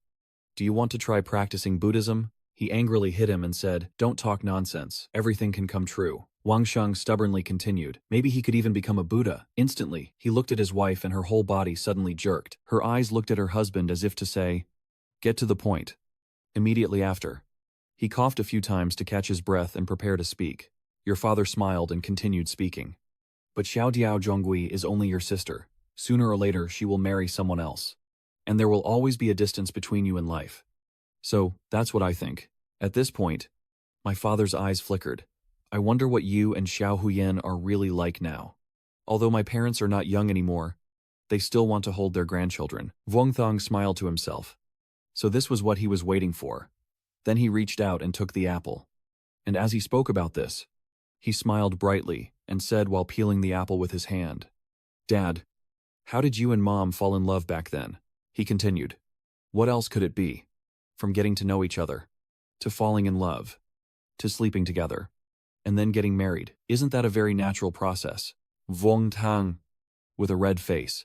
do you want to try practicing Buddhism? He angrily hit him and said, Don't talk nonsense. Everything can come true. Wang Sheng stubbornly continued, Maybe he could even become a Buddha. Instantly, he looked at his wife and her whole body suddenly jerked. Her eyes looked at her husband as if to say, Get to the point. Immediately after, he coughed a few times to catch his breath and prepare to speak. Your father smiled and continued speaking. But Xiao Diao Zhongui is only your sister. Sooner or later, she will marry someone else. And there will always be a distance between you in life. So, that's what I think. At this point, my father's eyes flickered. I wonder what you and Xiao Huyen are really like now. Although my parents are not young anymore, they still want to hold their grandchildren. Vuong Thong smiled to himself. So this was what he was waiting for. Then he reached out and took the apple. And as he spoke about this, he smiled brightly and said while peeling the apple with his hand, "Dad, how did you and Mom fall in love back then?" He continued, "What else could it be? From getting to know each other, to falling in love, to sleeping together, and then getting married. Isn't that a very natural process?" Vuong Tang, with a red face,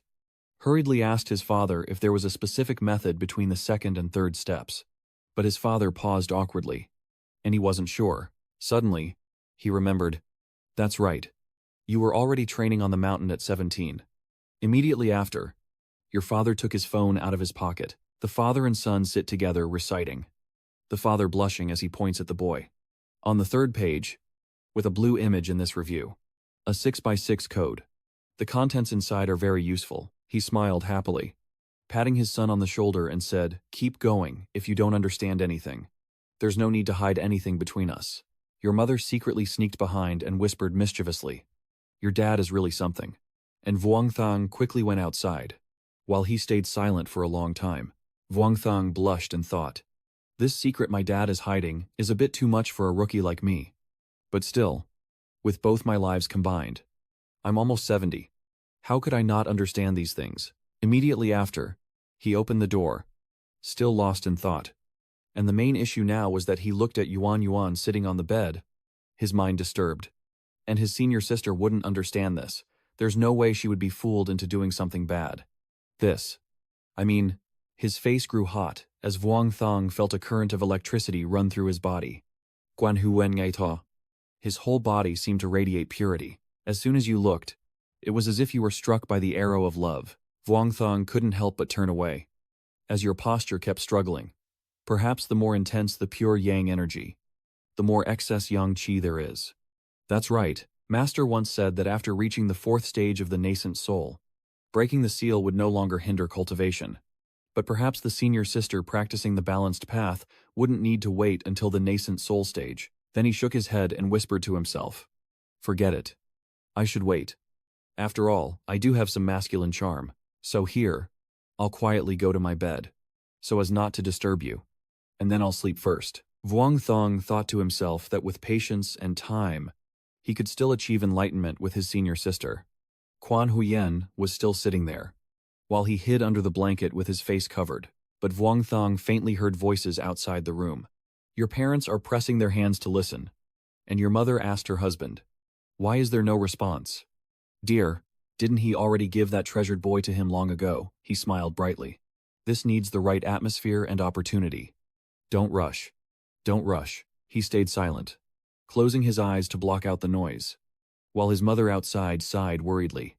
hurriedly asked his father if there was a specific method between the second and third steps. But his father paused awkwardly, and he wasn't sure. Suddenly, he remembered, "That's right. You were already training on the mountain at 17. Immediately after, your father took his phone out of his pocket. The father and son sit together reciting, the father blushing as he points at the boy. On the third page, with a blue image in this review, a 6x6 code. The contents inside are very useful." He smiled happily, patting his son on the shoulder and said, "Keep going if you don't understand anything. There's no need to hide anything between us." Your mother secretly sneaked behind and whispered mischievously, "Your dad is really something." And Vuong Thang quickly went outside, while he stayed silent for a long time. Vuong Thang blushed and thought, "This secret my dad is hiding is a bit too much for a rookie like me. But still, with both my lives combined, I'm almost 70. How could I not understand these things?" Immediately after, he opened the door, still lost in thought. And the main issue now was that he looked at Yuan Yuan sitting on the bed, his mind disturbed. And his senior sister wouldn't understand this. There's no way she would be fooled into doing something bad. His face grew hot as Vuong Thang felt a current of electricity run through his body. Guan Hu Wen Ngai Ta. His whole body seemed to radiate purity. As soon as you looked, it was as if you were struck by the arrow of love. Vuong Thang couldn't help but turn away, as your posture kept struggling. Perhaps the more intense the pure yang energy, the more excess yang qi there is. That's right. Master once said that after reaching the fourth stage of the nascent soul, breaking the seal would no longer hinder cultivation. But perhaps the senior sister practicing the balanced path wouldn't need to wait until the nascent soul stage. Then he shook his head and whispered to himself, "Forget it. I should wait. After all, I do have some masculine charm. So here, I'll quietly go to my bed, so as not to disturb you. And then I'll sleep first." Vuong Thang thought to himself that with patience and time, he could still achieve enlightenment with his senior sister. Quan Huyen was still sitting there, while he hid under the blanket with his face covered. But Vuong Thang faintly heard voices outside the room. Your parents are pressing their hands to listen. And your mother asked her husband, "Why is there no response?" "Dear, didn't he already give that treasured boy to him long ago?" He smiled brightly. "This needs the right atmosphere and opportunity. Don't rush. Don't rush." He stayed silent, closing his eyes to block out the noise, while his mother outside sighed worriedly,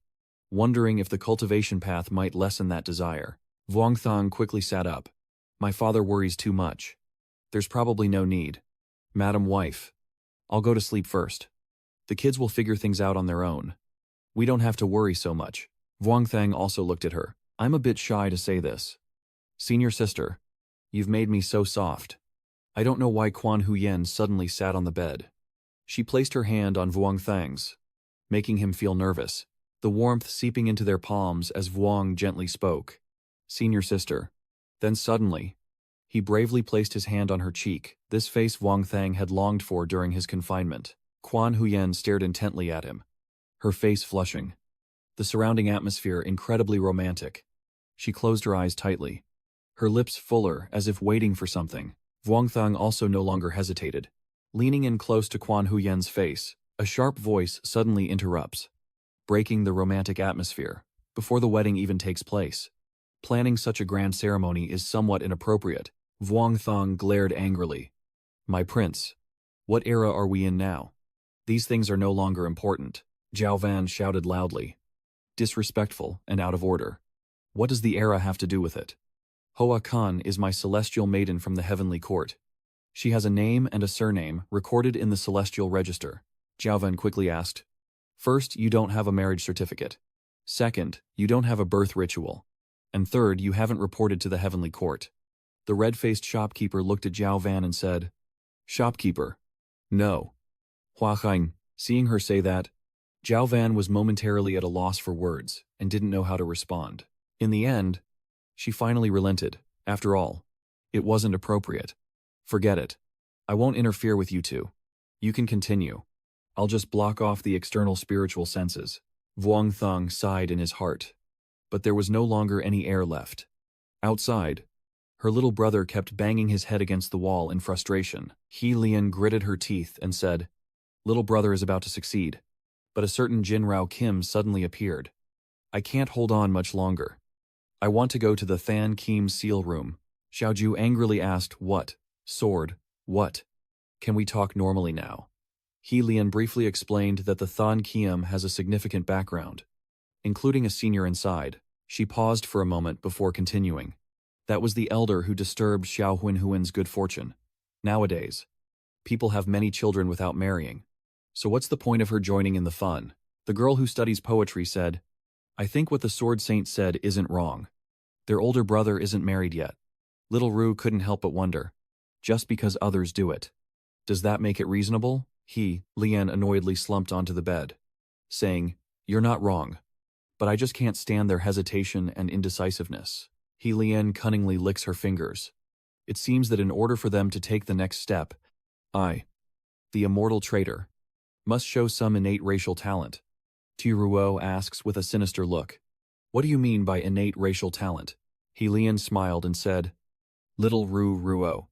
wondering if the cultivation path might lessen that desire. Vuong Thang quickly sat up. "My father worries too much. There's probably no need. Madam Wife, I'll go to sleep first. The kids will figure things out on their own. We don't have to worry so much." Vuong Thang also looked at her. "I'm a bit shy to say this. Senior sister, you've made me so soft." I don't know why Quan Huyen suddenly sat on the bed. She placed her hand on Vuong Thang's, making him feel nervous, the warmth seeping into their palms as Vuong gently spoke. "Senior sister." Then suddenly, he bravely placed his hand on her cheek, this face Vuong Thang had longed for during his confinement. Quan Huyen stared intently at him, her face flushing, the surrounding atmosphere incredibly romantic. She closed her eyes tightly, her lips fuller as if waiting for something. Vuong Thang also no longer hesitated. Leaning in close to Quan Huyen's face, a sharp voice suddenly interrupts, breaking the romantic atmosphere. "Before the wedding even takes place, planning such a grand ceremony is somewhat inappropriate." Vuong Thang glared angrily. "My prince, what era are we in now? These things are no longer important." Zhao Van shouted loudly. "Disrespectful and out of order. What does the era have to do with it? Hoa Khan is my celestial maiden from the heavenly court. She has a name and a surname recorded in the celestial register." Zhao Van quickly asked, "First, you don't have a marriage certificate. Second, you don't have a birth ritual. And third, you haven't reported to the heavenly court." The red-faced shopkeeper looked at Zhao Van and said, "Shopkeeper. No." Hua Haing, seeing her say that, Zhao Van was momentarily at a loss for words and didn't know how to respond. In the end, she finally relented. After all, it wasn't appropriate. "Forget it. I won't interfere with you two. You can continue. I'll just block off the external spiritual senses. Vuong Thong sighed in his heart. But there was no longer any air left. Outside, her little brother kept banging his head against the wall in frustration. He Lian gritted her teeth and said, "Little brother is about to succeed." But a certain Jin Rao Kim suddenly appeared. "I can't hold on much longer. I want to go to the Than Kim seal room." Xiaoju angrily asked, "What? Sword? What? Can we talk normally now?" He Lian briefly explained that the Than Kim has a significant background, including a senior inside. She paused for a moment before continuing. That was the elder who disturbed Xiao Huinhuin's good fortune. Nowadays, people have many children without marrying. So what's the point of her joining in the fun? The girl who studies poetry said, "I think what the Sword Saint said isn't wrong. Their older brother isn't married yet." Little Ru couldn't help but wonder, just because others do it, does that make it reasonable? He, Lian, annoyedly slumped onto the bed, saying, "You're not wrong, but I just can't stand their hesitation and indecisiveness." He Lian cunningly licks her fingers. It seems that in order for them to take the next step, I, the immortal traitor, must show some innate racial talent. Tu Ruo asks with a sinister look, "What do you mean by innate racial talent?" He Lian smiled and said, "Little Ruo,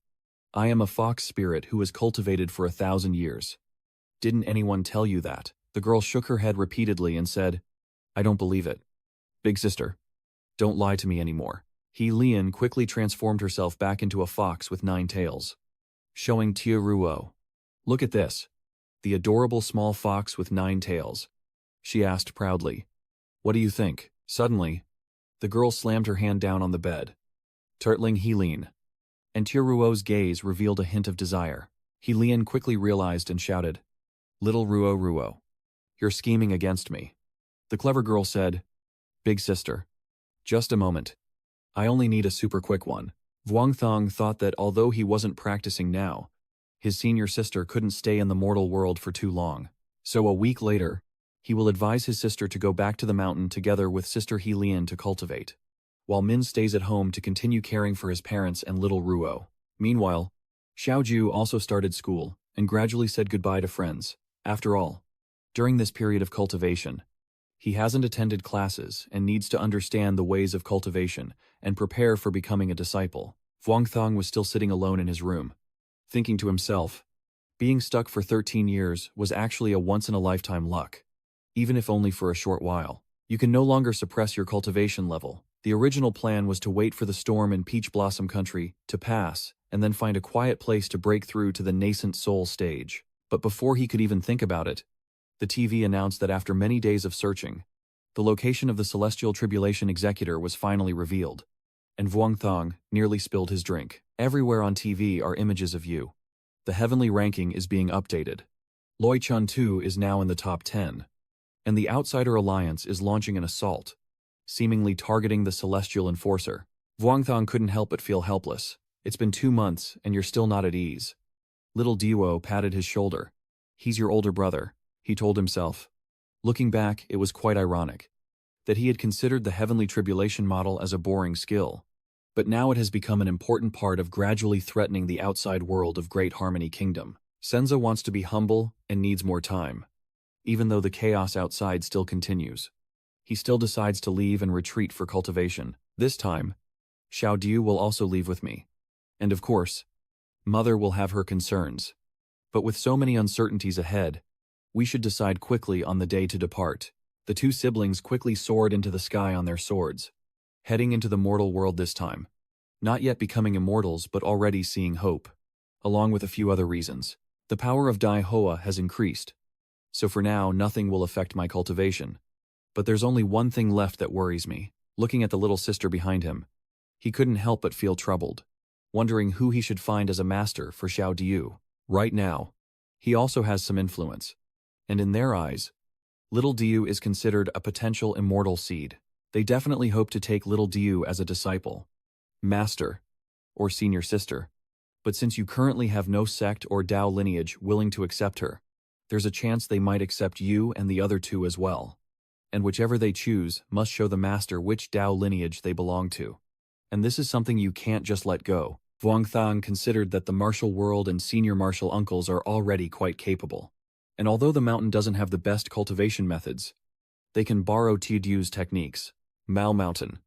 I am a fox spirit who was cultivated for 1,000 years. Didn't anyone tell you that?" The girl shook her head repeatedly and said, "I don't believe it. Big sister, don't lie to me anymore." He Lian quickly transformed herself back into a fox with 9 tails, showing Tia Ruo, "Look at this. The adorable small fox with 9 tails." She asked proudly, "What do you think?" Suddenly, the girl slammed her hand down on the bed, turtling Helene, and Tia Ruo's gaze revealed a hint of desire. Helene quickly realized and shouted, "Little Ruo, you're scheming against me." The clever girl said, "Big sister, just a moment. I only need a super quick one." Vuong Thong thought that although he wasn't practicing now, his senior sister couldn't stay in the mortal world for too long. So a week later, he will advise his sister to go back to the mountain together with sister Helian to cultivate, while Min stays at home to continue caring for his parents and little Ruo. Meanwhile, Xiaoju also started school and gradually said goodbye to friends. After all, during this period of cultivation, he hasn't attended classes and needs to understand the ways of cultivation and prepare for becoming a disciple. Vuong Thong was still sitting alone in his room, thinking to himself, being stuck for 13 years was actually a once-in-a-lifetime luck, even if only for a short while. You can no longer suppress your cultivation level. The original plan was to wait for the storm in Peach Blossom Country to pass and then find a quiet place to break through to the nascent soul stage. But before he could even think about it, the TV announced that after many days of searching, the location of the Celestial Tribulation Executor was finally revealed, and Vuong Thong nearly spilled his drink. Everywhere on TV are images of you. The heavenly ranking is being updated. Loi Chun Tu is now in the top 10, and the Outsider Alliance is launching an assault, seemingly targeting the Celestial Enforcer. Vuong Thong couldn't help but feel helpless. It's been 2 months, and you're still not at ease. Little Duo patted his shoulder. "He's your older brother," he told himself. Looking back, it was quite ironic that he had considered the heavenly tribulation model as a boring skill, but now it has become an important part of gradually threatening the outside world of Great Harmony Kingdom. Senza wants to be humble and needs more time. Even though the chaos outside still continues, he still decides to leave and retreat for cultivation. This time, Xiao Diu will also leave with me. And of course, Mother will have her concerns. But with so many uncertainties ahead, we should decide quickly on the day to depart. The 2 siblings quickly soared into the sky on their swords, heading into the mortal world this time. Not yet becoming immortals, but already seeing hope, along with a few other reasons. The power of Dai Hoa has increased, so for now nothing will affect my cultivation. But there's only one thing left that worries me. Looking at the little sister behind him, he couldn't help but feel troubled, wondering who he should find as a master for Xiao Diu. Right now, he also has some influence, and in their eyes, little Diu is considered a potential immortal seed. They definitely hope to take little Diu as a disciple, master, or senior sister. But since you currently have no sect or Dao lineage willing to accept her, there's a chance they might accept you and the other 2 as well. And whichever they choose must show the master which Dao lineage they belong to. And this is something you can't just let go. Vuong Thang considered that the martial world and senior martial uncles are already quite capable. And although the mountain doesn't have the best cultivation methods, they can borrow Tudu's techniques. Mao Mountain.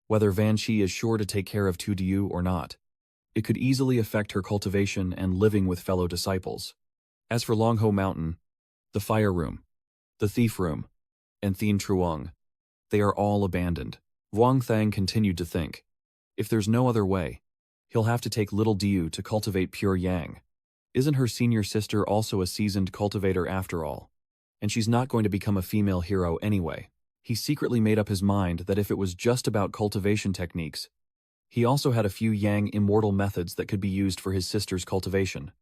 Whether Van Chi is sure to take care of Tudu or not, it could easily affect her cultivation and living with fellow disciples. As for Longho Mountain, the Fire Room, the Thief Room, and Thien Truong, they are all abandoned. Vuong Thang continued to think, if there's no other way, he'll have to take little Diu to cultivate pure yang. Isn't her senior sister also a seasoned cultivator after all? And she's not going to become a female hero anyway. He secretly made up his mind that if it was just about cultivation techniques, he also had a few yang immortal methods that could be used for his sister's cultivation.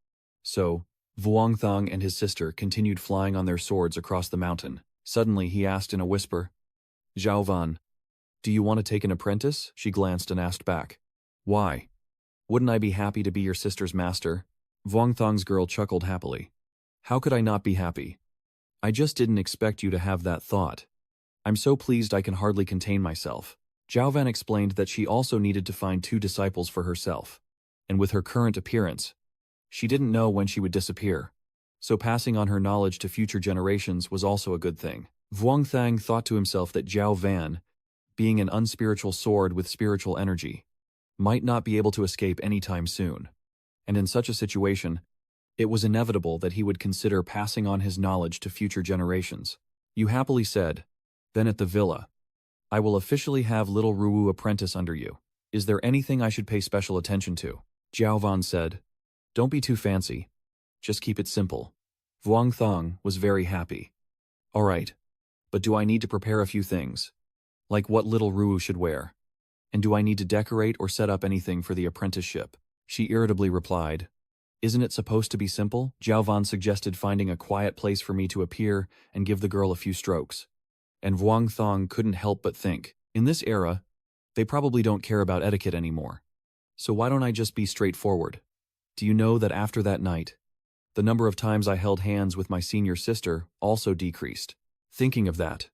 So, Vuong Thang and his sister continued flying on their swords across the mountain. Suddenly he asked in a whisper, "Zhao Van, do you want to take an apprentice?" She glanced and asked back, "Why? Wouldn't I be happy to be your sister's master?" Vuong Thang's girl chuckled happily. "How could I not be happy? I just didn't expect you to have that thought. I'm so pleased I can hardly contain myself." Zhao Van explained that she also needed to find 2 disciples for herself, and with her current appearance, she didn't know when she would disappear, so passing on her knowledge to future generations was also a good thing. Vuong Thang thought to himself that Zhao Van, being an unspiritual sword with spiritual energy, might not be able to escape anytime soon, and in such a situation, it was inevitable that he would consider passing on his knowledge to future generations. "You happily said, then at the villa, I will officially have little Ruwu apprentice under you. Is there anything I should pay special attention to?" Zhao Van said, "Don't be too fancy. Just keep it simple." Vuong Thang was very happy. "All right, but do I need to prepare a few things? Like what little Ruwu should wear? And do I need to decorate or set up anything for the apprenticeship?" She irritably replied, "Isn't it supposed to be simple?" Zhao Van suggested finding a quiet place for me to appear and give the girl a few strokes. And Vuong Thang couldn't help but think, in this era, they probably don't care about etiquette anymore. So why don't I just be straightforward? Do you know that after that night, the number of times I held hands with my senior sister also decreased? Thinking of that,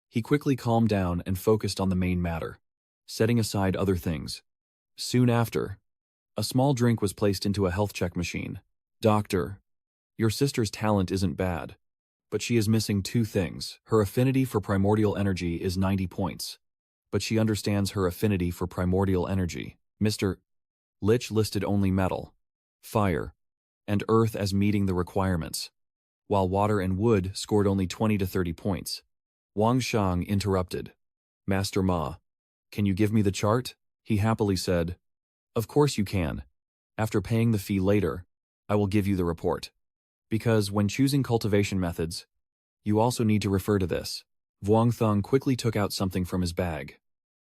he quickly calmed down and focused on the main matter, setting aside other things. Soon after, a small drink was placed into a health check machine. "Doctor, your sister's talent isn't bad, but she is missing 2 things. Her affinity for primordial energy is 90 points, but she understands her affinity for primordial energy. Mr. Lich listed only metal, fire, and earth as meeting the requirements, while water and wood scored only 20 to 30 points. Wang Shang interrupted. "Master Ma, can you give me the chart?" He happily said, "Of course you can. After paying the fee later, I will give you the report. Because when choosing cultivation methods, you also need to refer to this." Vuong Thang quickly took out something from his bag,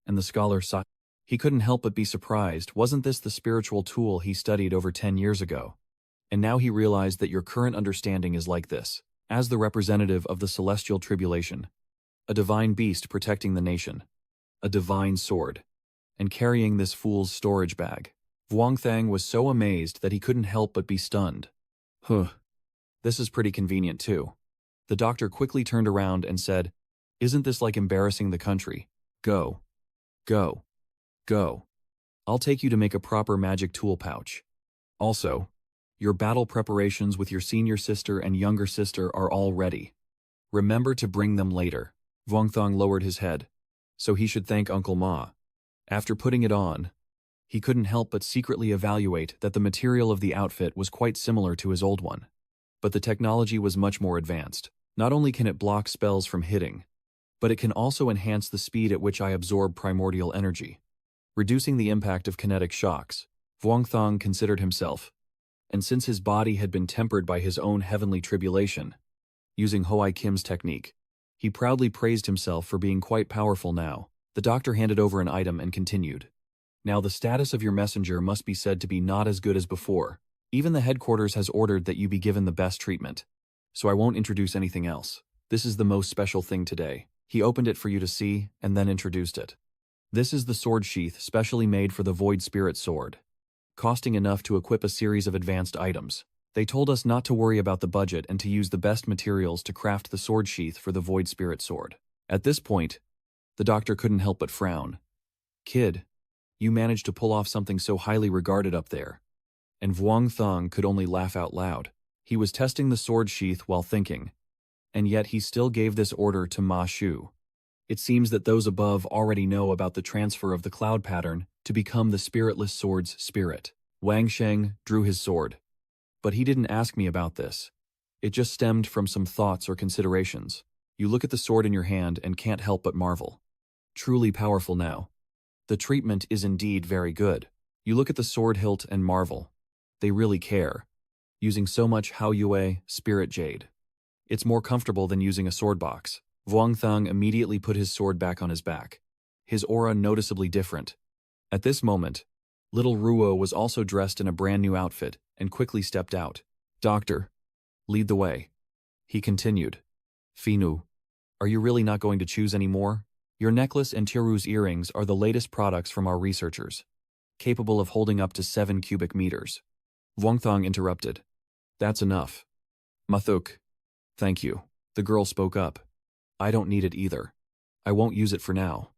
and the scholar saw. He couldn't help but be surprised. Wasn't this the spiritual tool he studied over 10 years ago? And now he realized that your current understanding is like this. As the representative of the celestial tribulation, a divine beast protecting the nation, a divine sword, and carrying this fool's storage bag. Vuong Thang was so amazed that he couldn't help but be stunned. "Huh. This is pretty convenient too." The doctor quickly turned around and said, "Isn't this like embarrassing the country? Go. Go. Go. I'll take you to make a proper magic tool pouch. Also, your battle preparations with your senior sister and younger sister are all ready. Remember to bring them later." Vuong Thang lowered his head, so he should thank Uncle Ma. After putting it on, he couldn't help but secretly evaluate that the material of the outfit was quite similar to his old one. But the technology was much more advanced. Not only can it block spells from hitting, but it can also enhance the speed at which I absorb primordial energy, reducing the impact of kinetic shocks. Vuong Thang considered himself, and since his body had been tempered by his own heavenly tribulation, using Hoai Kim's technique, he proudly praised himself for being quite powerful now. The doctor handed over an item and continued. "Now the status of your messenger must be said to be not as good as before. Even the headquarters has ordered that you be given the best treatment, so I won't introduce anything else. This is the most special thing today." He opened it for you to see, and then introduced it. "This is the sword sheath specially made for the Void Spirit sword, costing enough to equip a series of advanced items. They told us not to worry about the budget and to use the best materials to craft the sword sheath for the Void Spirit sword." At this point, the doctor couldn't help but frown. "Kid, You managed to pull off something so highly regarded up there. And Vuong Thong could only laugh out loud. He was testing the sword sheath while thinking, and yet he still gave this order to Ma Shu. It seems that those above already know about the transfer of the cloud pattern to become the spiritless sword's spirit. Wang Sheng drew his sword. But he didn't ask me about this. It just stemmed from some thoughts or considerations. You look at the sword in your hand and can't help but marvel. Truly powerful now. The treatment is indeed very good. You look at the sword hilt and marvel. They really care. Using so much Hao Yue spirit jade. It's more comfortable than using a sword box. Vuong Thang immediately put his sword back on his back. His aura noticeably different. At this moment, little Ruo was also dressed in a brand new outfit and quickly stepped out. Doctor, lead the way. He continued. Finu, are you really not going to choose any more? Your necklace and Tiru's earrings are the latest products from our researchers, capable of holding up to 7 cubic meters. Vuong Thang interrupted. That's enough. Mathuk. Thank you. The girl spoke up. I don't need it either. I won't use it for now.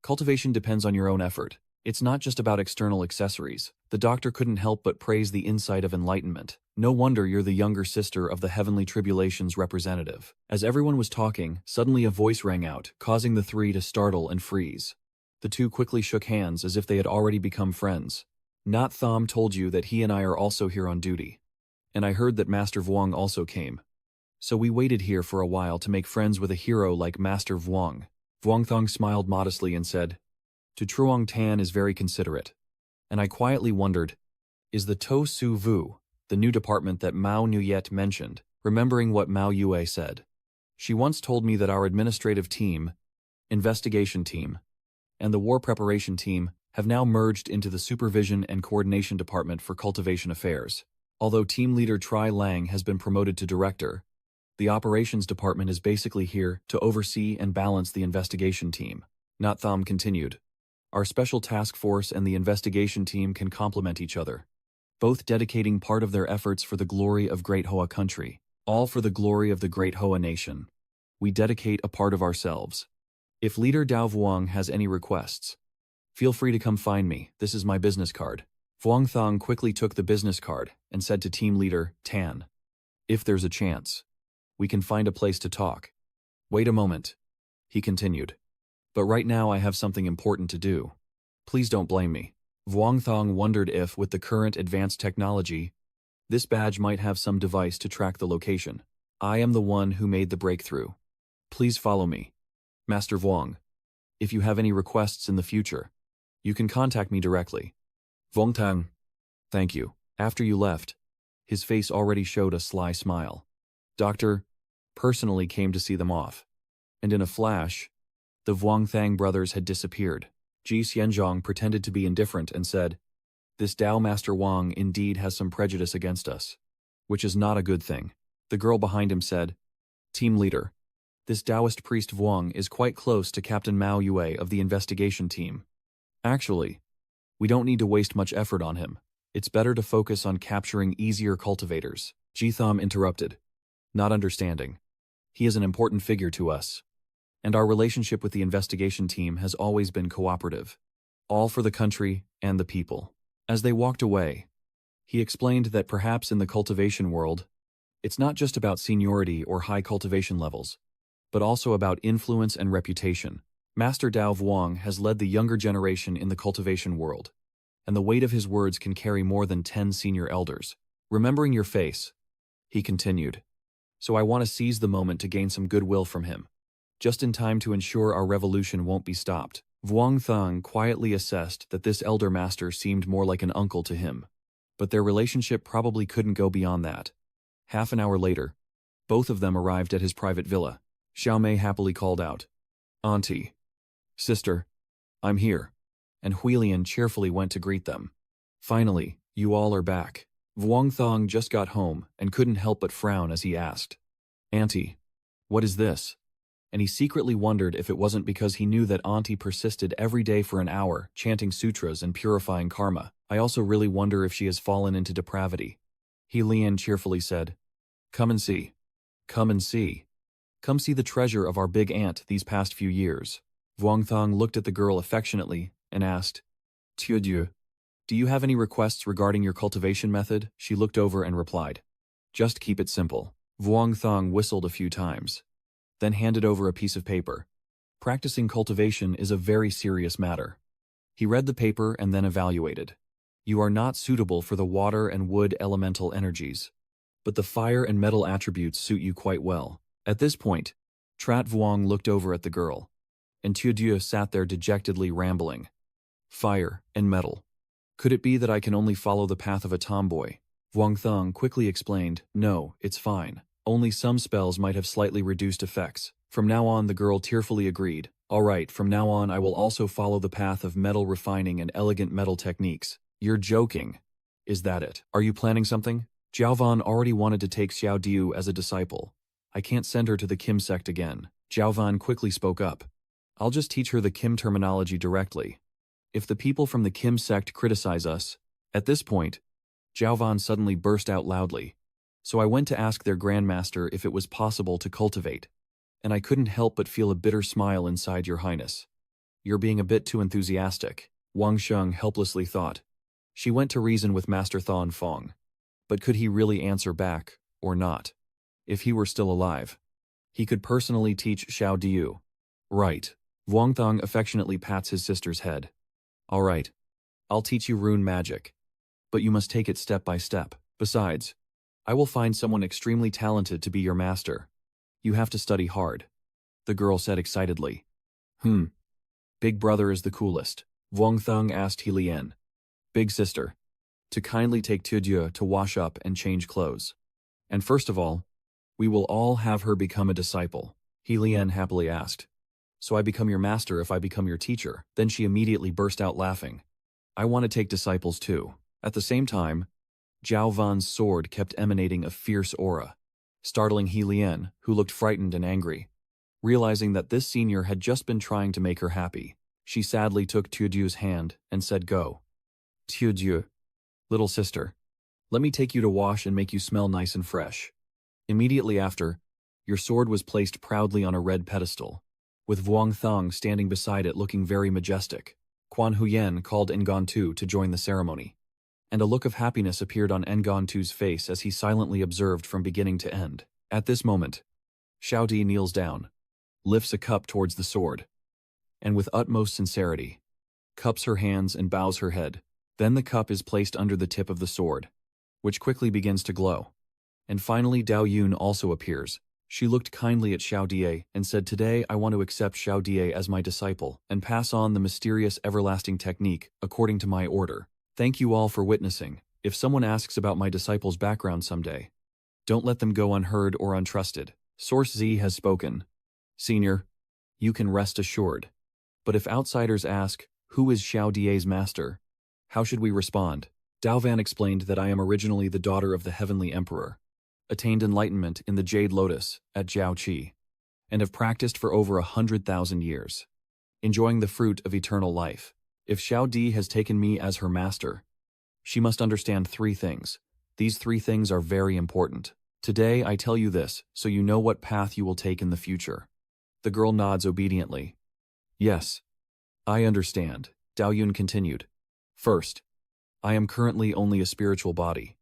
Cultivation depends on your own effort. It's not just about external accessories. The doctor couldn't help but praise the insight of enlightenment. No wonder you're the younger sister of the Heavenly Tribulation's representative. As everyone was talking, suddenly a voice rang out, causing the three to startle and freeze. The two quickly shook hands as if they had already become friends. Not Thom told you that he and I are also here on duty. And I heard that Master Vuong also came. So we waited here for a while to make friends with a hero like Master Vuong. Vuong Thong smiled modestly and said, To Truong Tan is very considerate. And I quietly wondered, is the To Su Vu, the new department that Mao Nuyet mentioned, remembering what Mao Yue said? She once told me that our administrative team, investigation team, and the war preparation team have now merged into the supervision and coordination department for cultivation affairs. Although team leader Tri Lang has been promoted to director, the operations department is basically here to oversee and balance the investigation team. Not Thom continued. Our special task force and the investigation team can complement each other, both dedicating part of their efforts for the glory of Great Hoa country, all for the glory of the Great Hoa nation. We dedicate a part of ourselves. If Leader Dao Vuong has any requests, feel free to come find me. This is my business card. Vuong Thong quickly took the business card and said to team leader Tan, If there's a chance, we can find a place to talk. Wait a moment, he continued. But right now I have something important to do. Please don't blame me. Vuong Thong wondered if, with the current advanced technology, this badge might have some device to track the location. I am the one who made the breakthrough. Please follow me. Master Vuong, if you have any requests in the future, you can contact me directly. Vuong Tang, thank you. After you left, his face already showed a sly smile. Doctor personally came to see them off. And in a flash, the Vuong Thang brothers had disappeared. Ji Xianzhong pretended to be indifferent and said, This Dao Master Wang indeed has some prejudice against us, which is not a good thing. The girl behind him said, Team leader, this Taoist priest Vuong is quite close to Captain Mao Yue of the investigation team. Actually, we don't need to waste much effort on him. It's better to focus on capturing easier cultivators. Ji Thom interrupted, not understanding. He is an important figure to us, and our relationship with the investigation team has always been cooperative, all for the country and the people. As they walked away, he explained that perhaps in the cultivation world, it's not just about seniority or high cultivation levels, but also about influence and reputation. Master Dao Vuong has led the younger generation in the cultivation world, and the weight of his words can carry more than 10 senior elders. Remembering your face, he continued, so I want to seize the moment to gain some goodwill from him, just in time to ensure our revolution won't be stopped. Vuong Thang quietly assessed that this elder master seemed more like an uncle to him, but their relationship probably couldn't go beyond that. Half an hour later, both of them arrived at his private villa. Xiaomei happily called out, Auntie, sister, I'm here, and Huilian cheerfully went to greet them. Finally, you all are back. Vuong Thang just got home and couldn't help but frown as he asked, Auntie, what is this? And he secretly wondered if it wasn't because he knew that Auntie persisted every day for an hour, chanting sutras and purifying karma. I also really wonder if she has fallen into depravity. He Lian cheerfully said, Come and see. Come and see. Come see the treasure of our big aunt these past few years. Vuong Thang looked at the girl affectionately and asked, Dieu Dieu. Do you have any requests regarding your cultivation method? She looked over and replied. Just keep it simple. Vuong Thong whistled a few times, then handed over a piece of paper. Practicing cultivation is a very serious matter. He read the paper and then evaluated. You are not suitable for the water and wood elemental energies, but the fire and metal attributes suit you quite well. At this point, Trat Vuong looked over at the girl, and Dieu Dieu sat there dejectedly rambling. Fire and metal. Could it be that I can only follow the path of a tomboy? Vuong Thong quickly explained, no, it's fine. Only some spells might have slightly reduced effects. From now on, the girl tearfully agreed. All right, from now on I will also follow the path of metal refining and elegant metal techniques. You're joking. Is that it? Are you planning something? Jiao Van already wanted to take Xiao Diu as a disciple. I can't send her to the Kim sect again. Jiao Van quickly spoke up. I'll just teach her the Kim terminology directly. If the people from the Kim sect criticize us, at this point, Jiao Van suddenly burst out loudly. So I went to ask their grandmaster if it was possible to cultivate, and I couldn't help but feel a bitter smile inside, Your Highness. You're being a bit too enthusiastic, Wang Sheng helplessly thought. She went to reason with Master Thon Fong. But could he really answer back, or not? If he were still alive, he could personally teach Xiao Diu. Right. Vuong Thong affectionately pats his sister's head. All right. I'll teach you rune magic. But you must take it step by step. Besides, I will find someone extremely talented to be your master. You have to study hard, the girl said excitedly. Big brother is the coolest, Vuong Thong asked He Lian. Big sister. To kindly take Dieu Dieu to wash up and change clothes. And first of all, we will all have her become a disciple, He Lian happily asked. So I become your master if I become your teacher. Then she immediately burst out laughing. I want to take disciples too. At the same time, Jiao Van's sword kept emanating a fierce aura, startling He Lian, who looked frightened and angry. Realizing that this senior had just been trying to make her happy, she sadly took Dieu Dieu's hand and said, Go. Dieu Dieu. Little sister, let me take you to wash and make you smell nice and fresh. Immediately after, your sword was placed proudly on a red pedestal, with Vuong Thong standing beside it looking very majestic. Quan Huyen called Ngantu to join the ceremony, and a look of happiness appeared on Ngantu's face as he silently observed from beginning to end. At this moment, Xiao Di kneels down, lifts a cup towards the sword, and with utmost sincerity, cups her hands and bows her head. Then the cup is placed under the tip of the sword, which quickly begins to glow. And finally Dao Yun also appears. She looked kindly at Xiao Die and said, Today I want to accept Xiao Die as my disciple and pass on the mysterious everlasting technique according to my order. Thank you all for witnessing. If someone asks about my disciple's background someday, don't let them go unheard or untrusted. Source Z has spoken. Senior, you can rest assured. But if outsiders ask, who is Xiao Die's master? How should we respond? Dao Van explained that I am originally the daughter of the Heavenly Emperor, attained enlightenment in the Jade Lotus at Jiaoqi, and have practiced for over 100,000 years, enjoying the fruit of eternal life. If Xiao Di has taken me as her master, she must understand 3 things. These 3 things are very important. Today I tell you this, so you know what path you will take in the future. The girl nods obediently. Yes, I understand, Dao Yun continued. First, I am currently only a spiritual body,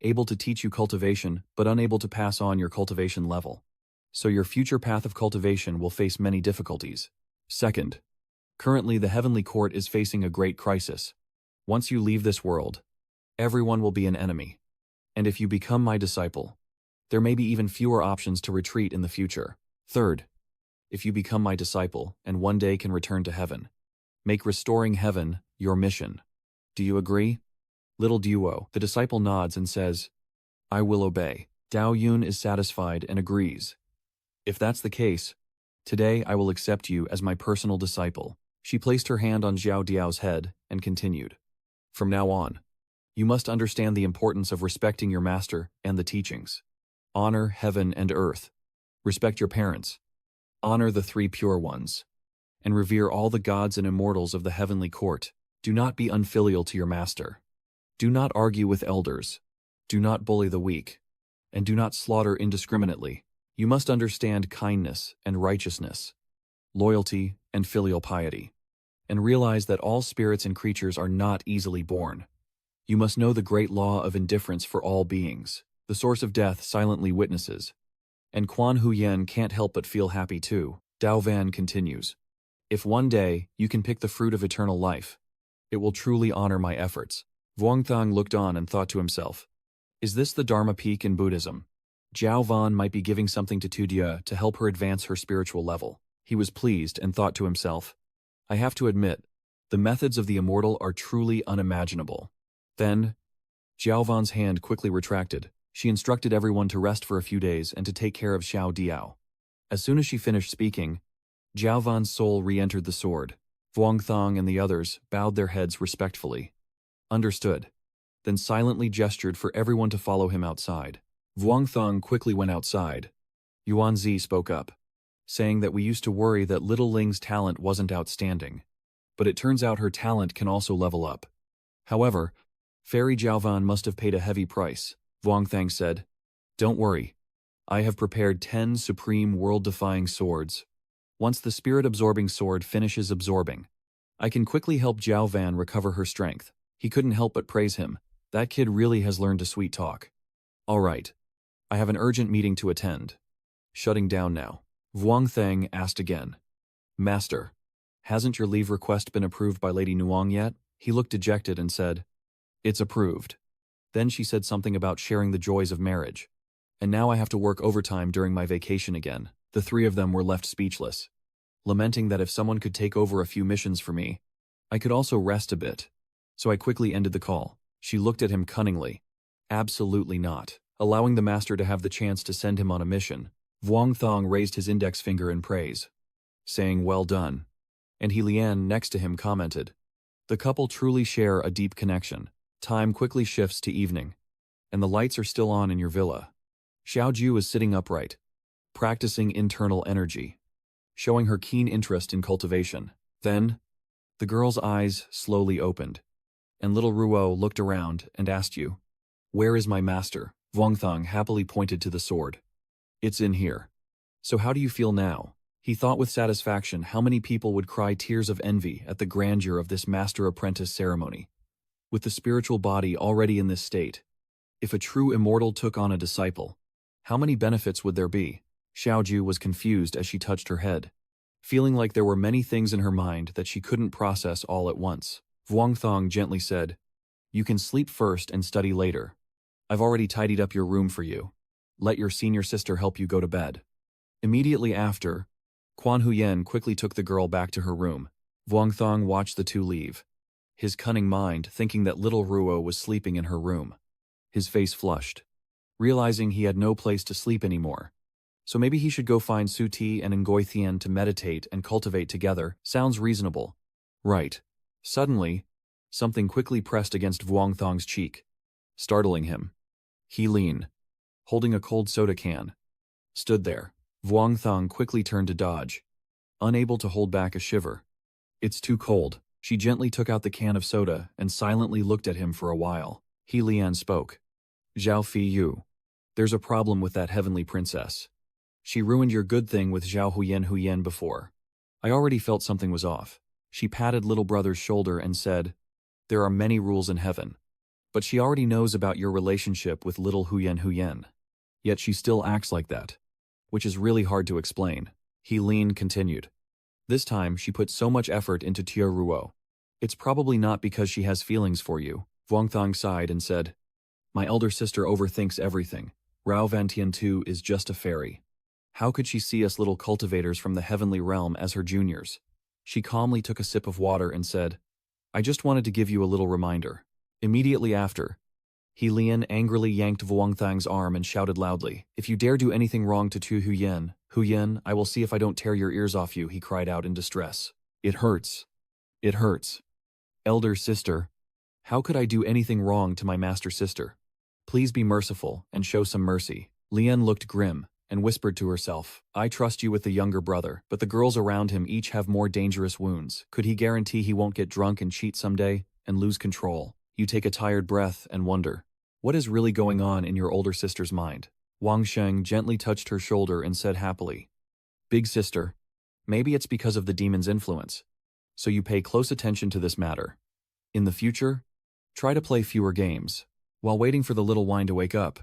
able to teach you cultivation, but unable to pass on your cultivation level. So your future path of cultivation will face many difficulties. Second, currently the Heavenly Court is facing a great crisis. Once you leave this world, everyone will be an enemy. And if you become my disciple, there may be even fewer options to retreat in the future. Third, if you become my disciple and one day can return to heaven, make restoring heaven your mission. Do you agree? Little Duo, the disciple nods and says, I will obey. Dao Yun is satisfied and agrees. If that's the case, today I will accept you as my personal disciple. She placed her hand on Xiao Diao's head and continued. From now on, you must understand the importance of respecting your master and the teachings. Honor heaven and earth. Respect your parents. Honor the 3 pure ones. And revere all the gods and immortals of the heavenly court. Do not be unfilial to your master. Do not argue with elders. Do not bully the weak. And do not slaughter indiscriminately. You must understand kindness and righteousness, loyalty and filial piety. and realize that all spirits and creatures are not easily born. You must know the great law of indifference for all beings. The source of death silently witnesses. And Quan Huyen can't help but feel happy too. Dao Van continues. If one day you can pick the fruit of eternal life, it will truly honor my efforts. Vuong Thang looked on and thought to himself, is this the Dharma peak in Buddhism? Jiao Van might be giving something to Tudya to help her advance her spiritual level. He was pleased and thought to himself, I have to admit, the methods of the immortal are truly unimaginable. Then, Jiao Van's hand quickly retracted. She instructed everyone to rest for a few days and to take care of Xiao Diao. As soon as she finished speaking, Jiao Van's soul re-entered the sword. Vuong Thang and the others bowed their heads respectfully. Understood. Then silently gestured for everyone to follow him outside. Vuong Thang quickly went outside. Yuan Zi spoke up, saying that we used to worry that little Ling's talent wasn't outstanding. But it turns out her talent can also level up. However, Fairy Jiaovan must have paid a heavy price. Vuong Thang said, don't worry. I have prepared 10 supreme world-defying swords. Once the spirit-absorbing sword finishes absorbing, I can quickly help Jiao Van recover her strength. He couldn't help but praise him. That kid really has learned to sweet talk. All right. I have an urgent meeting to attend. Shutting down now. Vuong Thang asked again. Master, hasn't your leave request been approved by Lady Nuong yet? He looked dejected and said, it's approved. Then she said something about sharing the joys of marriage. And now I have to work overtime during my vacation again. The three of them were left speechless, lamenting that if someone could take over a few missions for me, I could also rest a bit. So I quickly ended the call. She looked at him cunningly. Absolutely not. Allowing the master to have the chance to send him on a mission, Vuong Thang raised his index finger in praise, saying well done. And He Lian next to him commented, the couple truly share a deep connection. Time quickly shifts to evening, and the lights are still on in your villa. Xiaoju is sitting upright, practicing internal energy, showing her keen interest in cultivation. Then, the girl's eyes slowly opened, and little Ruo looked around and asked you, where is my master? Vuong Thang happily pointed to the sword. It's in here. So how do you feel now? He thought with satisfaction how many people would cry tears of envy at the grandeur of this master-apprentice ceremony. With the spiritual body already in this state, if a true immortal took on a disciple, how many benefits would there be? Xiaoju was confused as she touched her head, feeling like there were many things in her mind that she couldn't process all at once. Vuong Thang gently said, you can sleep first and study later. I've already tidied up your room for you. Let your senior sister help you go to bed. Immediately after, Quan Huyen quickly took the girl back to her room. Vuong Thang watched the two leave, his cunning mind thinking that little Ruo was sleeping in her room. His face flushed, realizing he had no place to sleep anymore. So maybe he should go find Su Ti and Ngoi Thien to meditate and cultivate together. Sounds reasonable. Right. Suddenly, something quickly pressed against Vuong Thang's cheek, startling him. He leaned, holding a cold soda can, stood there. Vuong Thang quickly turned to dodge, unable to hold back a shiver. It's too cold. She gently took out the can of soda and silently looked at him for a while. He Lian spoke. Zhao Fi Yu. There's a problem with that heavenly princess. She ruined your good thing with Zhao Huyen before. I already felt something was off. She patted little brother's shoulder and said, there are many rules in heaven. But she already knows about your relationship with little Huyen. Yet she still acts like that, which is really hard to explain. He Lin continued. This time she put so much effort into Tia Ruo. It's probably not because she has feelings for you. Vuong Thang sighed and said, my elder sister overthinks everything. Rao Vantian too is just a fairy. How could she see us little cultivators from the heavenly realm as her juniors? She calmly took a sip of water and said, I just wanted to give you a little reminder. Immediately after, He Lian angrily yanked Vuong Thang's arm and shouted loudly, if you dare do anything wrong to Tu Huyen, I will see if I don't tear your ears off you, he cried out in distress. It hurts. It hurts. Elder sister, how could I do anything wrong to my master sister? Please be merciful and show some mercy. Lian looked grim and whispered to herself, I trust you with the younger brother, but the girls around him each have more dangerous wounds. Could he guarantee he won't get drunk and cheat someday and lose control? You take a tired breath and wonder, what is really going on in your older sister's mind? Wang Sheng gently touched her shoulder and said happily, Big sister, maybe it's because of the demon's influence. so you pay close attention to this matter. In the future, try to play fewer games. While waiting for the little wine to wake up,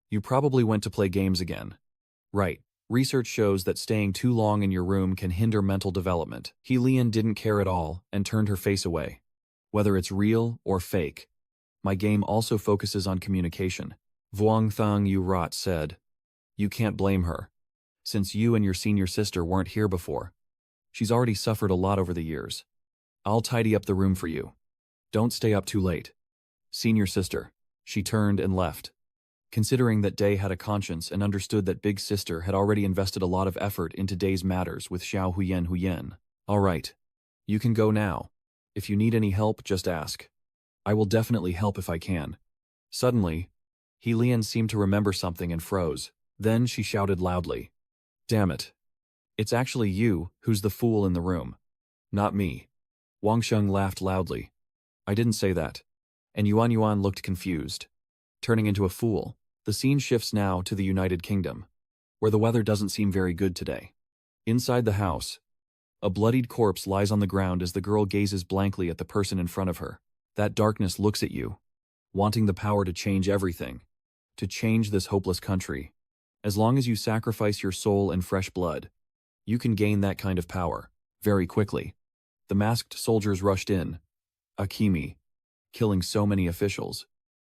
you probably went to play games again. Right. Research shows that staying too long in your room can hinder mental development. Helian didn't care at all and turned her face away. Whether it's real or fake, my game also focuses on communication. Vuong Thang Yu Rot said. You can't blame her, since you and your senior sister weren't here before. She's already suffered a lot over the years. I'll tidy up the room for you. Don't stay up too late. Senior sister. She turned and left. Considering that Day had a conscience and understood that Big Sister had already invested a lot of effort into Day's matters with Xiao Huyen. All right. You can go now. If you need any help, just ask. I will definitely help if I can. Suddenly, Helian seemed to remember something and froze. Then she shouted loudly. Damn it. It's actually you who's the fool in the room. Not me. Wang Sheng laughed loudly. I didn't say that. And Yuan looked confused. Turning into a fool. The scene shifts now to the United Kingdom, where the weather doesn't seem very good today. Inside the house, a bloodied corpse lies on the ground as the girl gazes blankly at the person in front of her. That darkness looks at you, wanting the power to change everything, to change this hopeless country. As long as you sacrifice your soul and fresh blood, you can gain that kind of power, very quickly. The masked soldiers rushed in. Akimi, killing so many officials.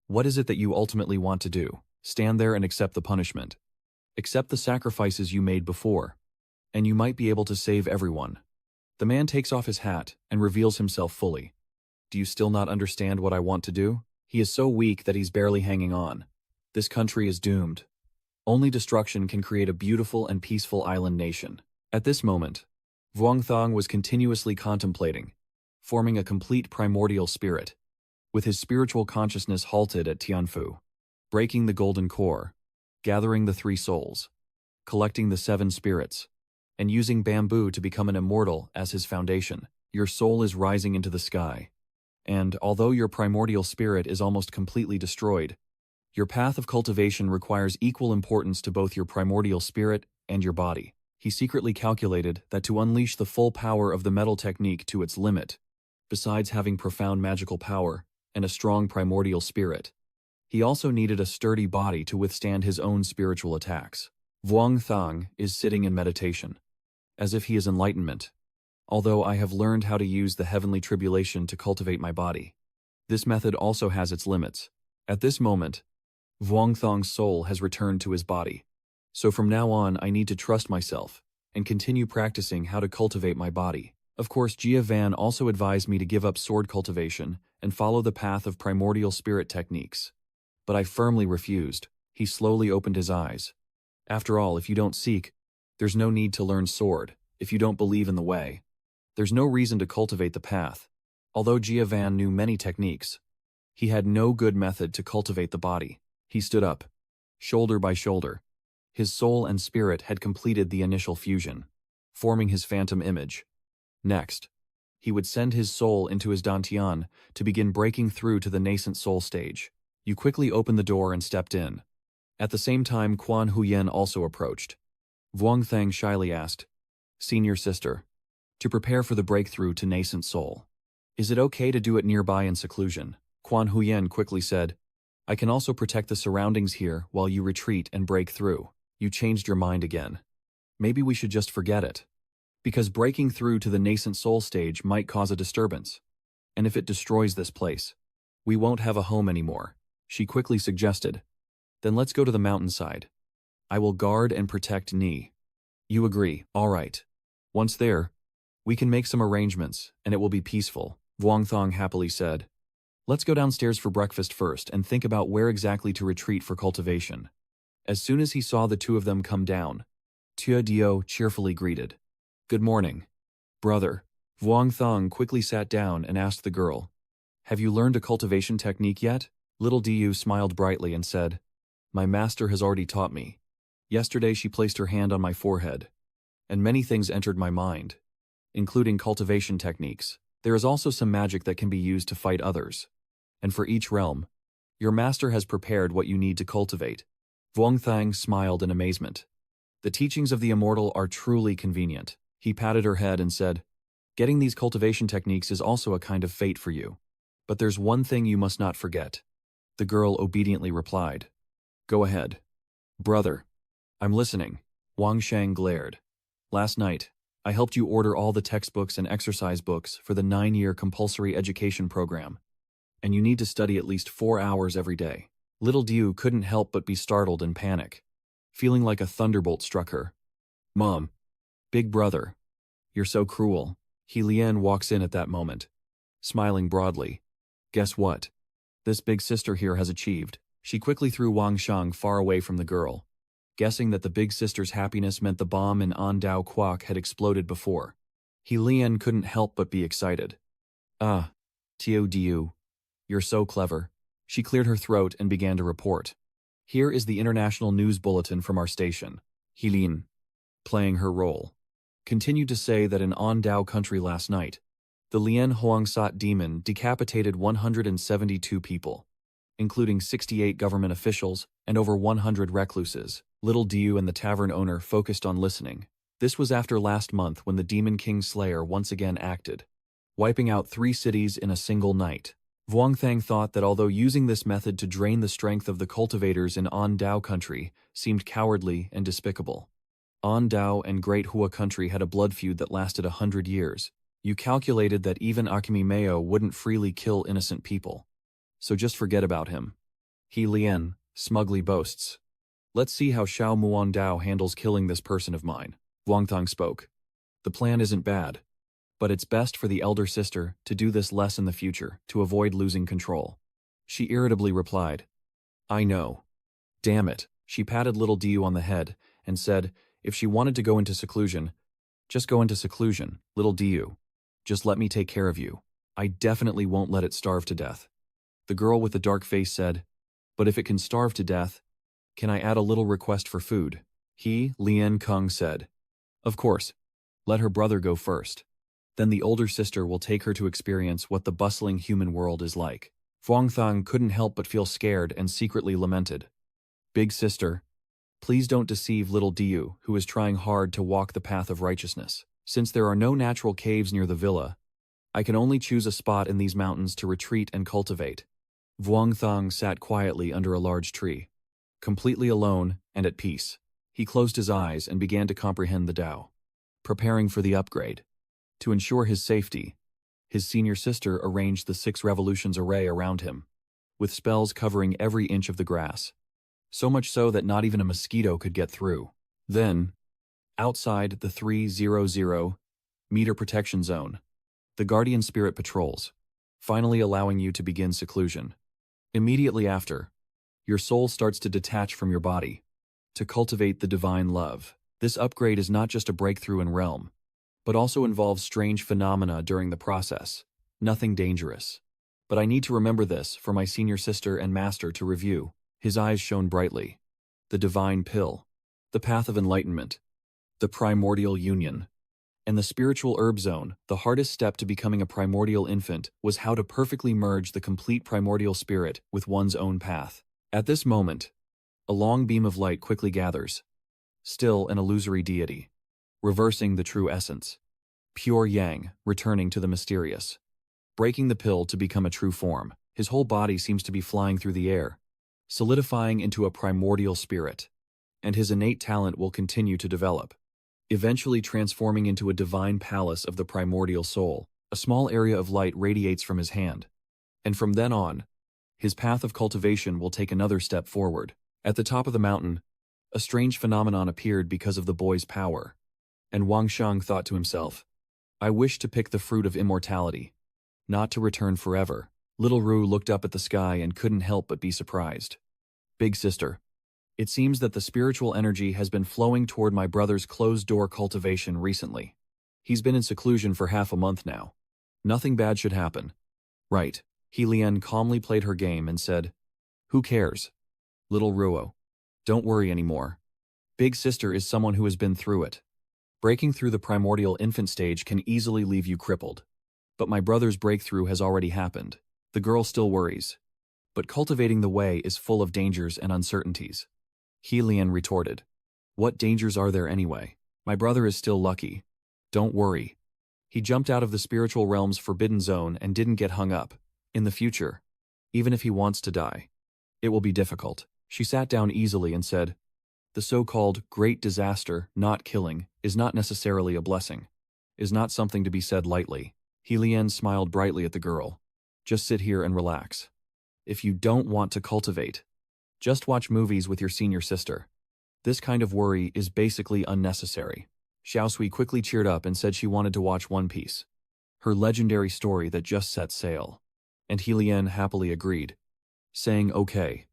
What is it that you ultimately want to do? Stand there and accept the punishment. Accept the sacrifices you made before, and you might be able to save everyone. The man takes off his hat and reveals himself fully. Do you still not understand what I want to do? He is so weak that he's barely hanging on. This country is doomed. Only destruction can create a beautiful and peaceful island nation. At this moment, Vuong Thang was continuously contemplating, forming a complete primordial spirit, with his spiritual consciousness halted at Tianfu, breaking the golden core, gathering the 3 souls, collecting the 7 spirits, and using bamboo to become an immortal as his foundation. Your soul is rising into the sky. And although your primordial spirit is almost completely destroyed, your path of cultivation requires equal importance to both your primordial spirit and your body. He secretly calculated that to unleash the full power of the metal technique to its limit, besides having profound magical power and a strong primordial spirit, he also needed a sturdy body to withstand his own spiritual attacks. Vuong Thang is sitting in meditation, as if he is enlightenment. Although I have learned how to use the heavenly tribulation to cultivate my body, this method also has its limits. At this moment, Vuong Thang's soul has returned to his body. So from now on, I need to trust myself and continue practicing how to cultivate my body. Of course, Jia Van also advised me to give up sword cultivation and follow the path of primordial spirit techniques. But I firmly refused. He slowly opened his eyes. After all, if you don't seek, there's no need to learn sword. If you don't believe in the way, there's no reason to cultivate the path. Although Jia Van knew many techniques, he had no good method to cultivate the body. He stood up, shoulder by shoulder. His soul and spirit had completed the initial fusion, forming his phantom image. Next, he would send his soul into his dantian to begin breaking through to the nascent soul stage. You quickly opened the door and stepped in. At the same time, Quan Huyen also approached. Vuong Thang shyly asked, Senior sister, to prepare for the breakthrough to nascent soul, is it okay to do it nearby in seclusion? Quan Huyen quickly said, I can also protect the surroundings here while you retreat and break through. You changed your mind again. Maybe we should just forget it. Because breaking through to the nascent soul stage might cause a disturbance. And if it destroys this place, we won't have a home anymore. She quickly suggested. Then let's go to the mountainside. I will guard and protect Ni. You agree, all right. Once there, we can make some arrangements, and it will be peaceful, Vuong Thang happily said. Let's go downstairs for breakfast first and think about where exactly to retreat for cultivation. As soon as he saw the 2 of them come down, Tua Dio cheerfully greeted. Good morning, brother. Vuong Thang quickly sat down and asked the girl, Have you learned a cultivation technique yet? Little Diu smiled brightly and said, My master has already taught me. Yesterday she placed her hand on my forehead, and many things entered my mind, including cultivation techniques. There is also some magic that can be used to fight others. And for each realm, your master has prepared what you need to cultivate. Vuong Thang smiled in amazement. The teachings of the immortal are truly convenient. He patted her head and said, Getting these cultivation techniques is also a kind of fate for you. But there's one thing you must not forget. The girl obediently replied. Go ahead. Brother. I'm listening. Wang Shang glared. Last night, I helped you order all the textbooks and exercise books for the 9-year compulsory education program. And you need to study at least 4 hours every day. Little Diu couldn't help but be startled and panic, feeling like a thunderbolt struck her. Mom. Big brother. You're so cruel. He Lian walks in at that moment, smiling broadly. Guess what? This big sister here has achieved. She quickly threw Wang Shang far away from the girl, guessing that the big sister's happiness meant the bomb in An Dao Quoc had exploded before. He Lian couldn't help but be excited. Ah, Tio Diu. You're so clever. She cleared her throat and began to report. Here is the international news bulletin from our station. Helin, playing her role, continued to say that in An Dao country last night, the Lian Hoangsat demon decapitated 172 people, including 68 government officials and over 100 recluses. Little Diu and the tavern owner focused on listening. This was after last month when the Demon King Slayer once again acted, wiping out 3 cities in a single night. Vuong Thang thought that although using this method to drain the strength of the cultivators in An Dao country seemed cowardly and despicable. An Dao and Great Hua country had a blood feud that lasted 100 years. You calculated that even Akimi Mao wouldn't freely kill innocent people. So just forget about him. He Lian smugly boasts. Let's see how Xiao Muan Dao handles killing this person of mine. Vuong Thang spoke. The plan isn't bad, but it's best for the elder sister to do this less in the future to avoid losing control. She irritably replied. I know. Damn it. She patted little Diu on the head and said if she wanted to go into seclusion, just go into seclusion, little Diu. Just let me take care of you. I definitely won't let it starve to death. The girl with the dark face said, but if it can starve to death, can I add a little request for food? He, Lian Kung, said. Of course. Let her brother go first. Then the older sister will take her to experience what the bustling human world is like. Vuong Thang couldn't help but feel scared and secretly lamented. Big sister, please don't deceive little Diu, who is trying hard to walk the path of righteousness. Since there are no natural caves near the villa, I can only choose a spot in these mountains to retreat and cultivate. Vuong Thang sat quietly under a large tree, completely alone and at peace. He closed his eyes and began to comprehend the Tao, preparing for the upgrade. To ensure his safety, his senior sister arranged the 6 revolutions array around him, with spells covering every inch of the grass, so much so that not even a mosquito could get through. Then, outside the 300-meter protection zone, the guardian spirit patrols, finally allowing you to begin seclusion. Immediately after, your soul starts to detach from your body, to cultivate the divine love. This upgrade is not just a breakthrough in realm, but also involves strange phenomena during the process. Nothing dangerous. But I need to remember this for my senior sister and master to review. His eyes shone brightly. The divine pill, the path of enlightenment, the primordial union, and the spiritual herb zone. The hardest step to becoming a primordial infant was how to perfectly merge the complete primordial spirit with one's own path. At this moment, a long beam of light quickly gathers, still an illusory deity, reversing the true essence. Pure yang, returning to the mysterious. Breaking the pill to become a true form. His whole body seems to be flying through the air, solidifying into a primordial spirit. And his innate talent will continue to develop, eventually transforming into a divine palace of the primordial soul. A small area of light radiates from his hand. And from then on, his path of cultivation will take another step forward. At the top of the mountain, a strange phenomenon appeared because of the boy's power. And Wang Shang thought to himself, I wish to pick the fruit of immortality, not to return forever. Little Ru looked up at the sky and couldn't help but be surprised. Big sister, it seems that the spiritual energy has been flowing toward my brother's closed-door cultivation recently. He's been in seclusion for half a month now. Nothing bad should happen. Right. He Lian calmly played her game and said, Who cares? Little Ruo, don't worry anymore. Big sister is someone who has been through it. Breaking through the primordial infant stage can easily leave you crippled. But my brother's breakthrough has already happened. The girl still worries. But cultivating the way is full of dangers and uncertainties. He Lian retorted. What dangers are there anyway? My brother is still lucky. Don't worry. He jumped out of the spiritual realm's forbidden zone and didn't get hung up. In the future, even if he wants to die, it will be difficult. She sat down easily and said, "The so-called great disaster, not killing, is not necessarily a blessing. Is not something to be said lightly." Yinyang smiled brightly at the girl. "Just sit here and relax. If you don't want to cultivate, just watch movies with your senior sister. This kind of worry is basically unnecessary." Xiaosui quickly cheered up and said she wanted to watch One Piece, her legendary story that just set sail. And Yinyang happily agreed, saying, "Okay,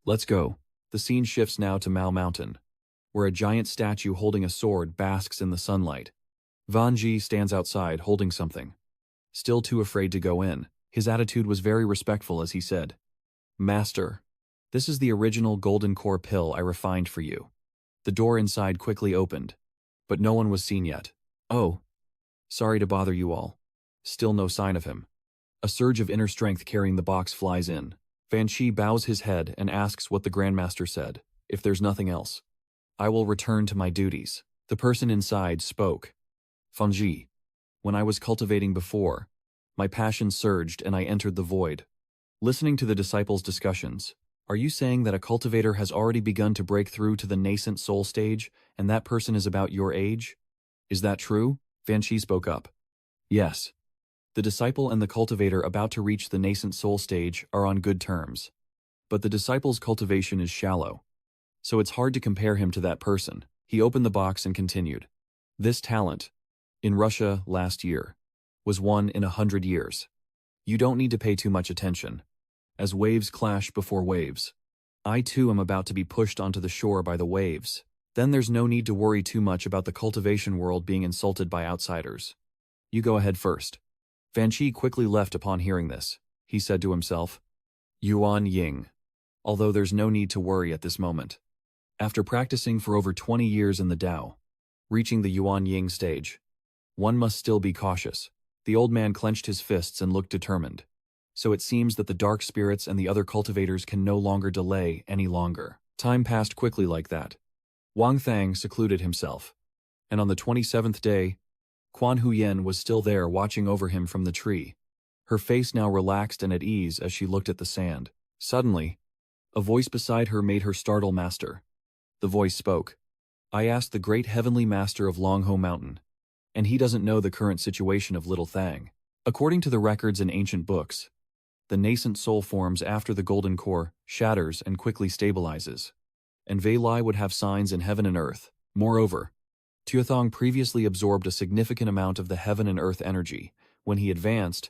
let's go." The scene shifts now to Mao Mountain, where a giant statue holding a sword basks in the sunlight. Van Ji stands outside holding something, still too afraid to go in. His attitude was very respectful as he said, "Master, this is the original golden core pill I refined for you." The door inside quickly opened, but no one was seen yet. "Oh, sorry to bother you all." Still no sign of him. A surge of inner strength carrying the box flies in. Van Shi bows his head and asks what the Grandmaster said. "If there's nothing else, I will return to my duties." The person inside spoke. "Fan Ji, when I was cultivating before, my passion surged and I entered the void." Listening to the disciples' discussions, "Are you saying that a cultivator has already begun to break through to the nascent soul stage, and that person is about your age? Is that true?" Van Shi spoke up. "Yes. The disciple and the cultivator about to reach the nascent soul stage are on good terms. But the disciple's cultivation is shallow, so it's hard to compare him to that person." He opened the box and continued. "This talent, in Russia last year, was one in 100 years. You don't need to pay too much attention, as waves clash before waves. I too am about to be pushed onto the shore by the waves. Then there's no need to worry too much about the cultivation world being insulted by outsiders. You go ahead first." Van Shi quickly left upon hearing this. He said to himself, "Yuan Ying. Although there's no need to worry at this moment. After practicing for over 20 years in the Tao, reaching the Yuan Ying stage, one must still be cautious." The old man clenched his fists and looked determined. So it seems that the dark spirits and the other cultivators can no longer delay any longer. Time passed quickly like that. Wang Thang secluded himself, and on the 27th day, Quan Huyen was still there watching over him from the tree, her face now relaxed and at ease as she looked at the sand. Suddenly, a voice beside her made her startle. "Master." The voice spoke. "I asked the great heavenly master of Longho Mountain, and he doesn't know the current situation of Little Thang. According to the records in ancient books, the nascent soul forms after the golden core, shatters and quickly stabilizes, and Veilai would have signs in heaven and earth. Moreover, Tuathong previously absorbed a significant amount of the heaven and earth energy. When he advanced,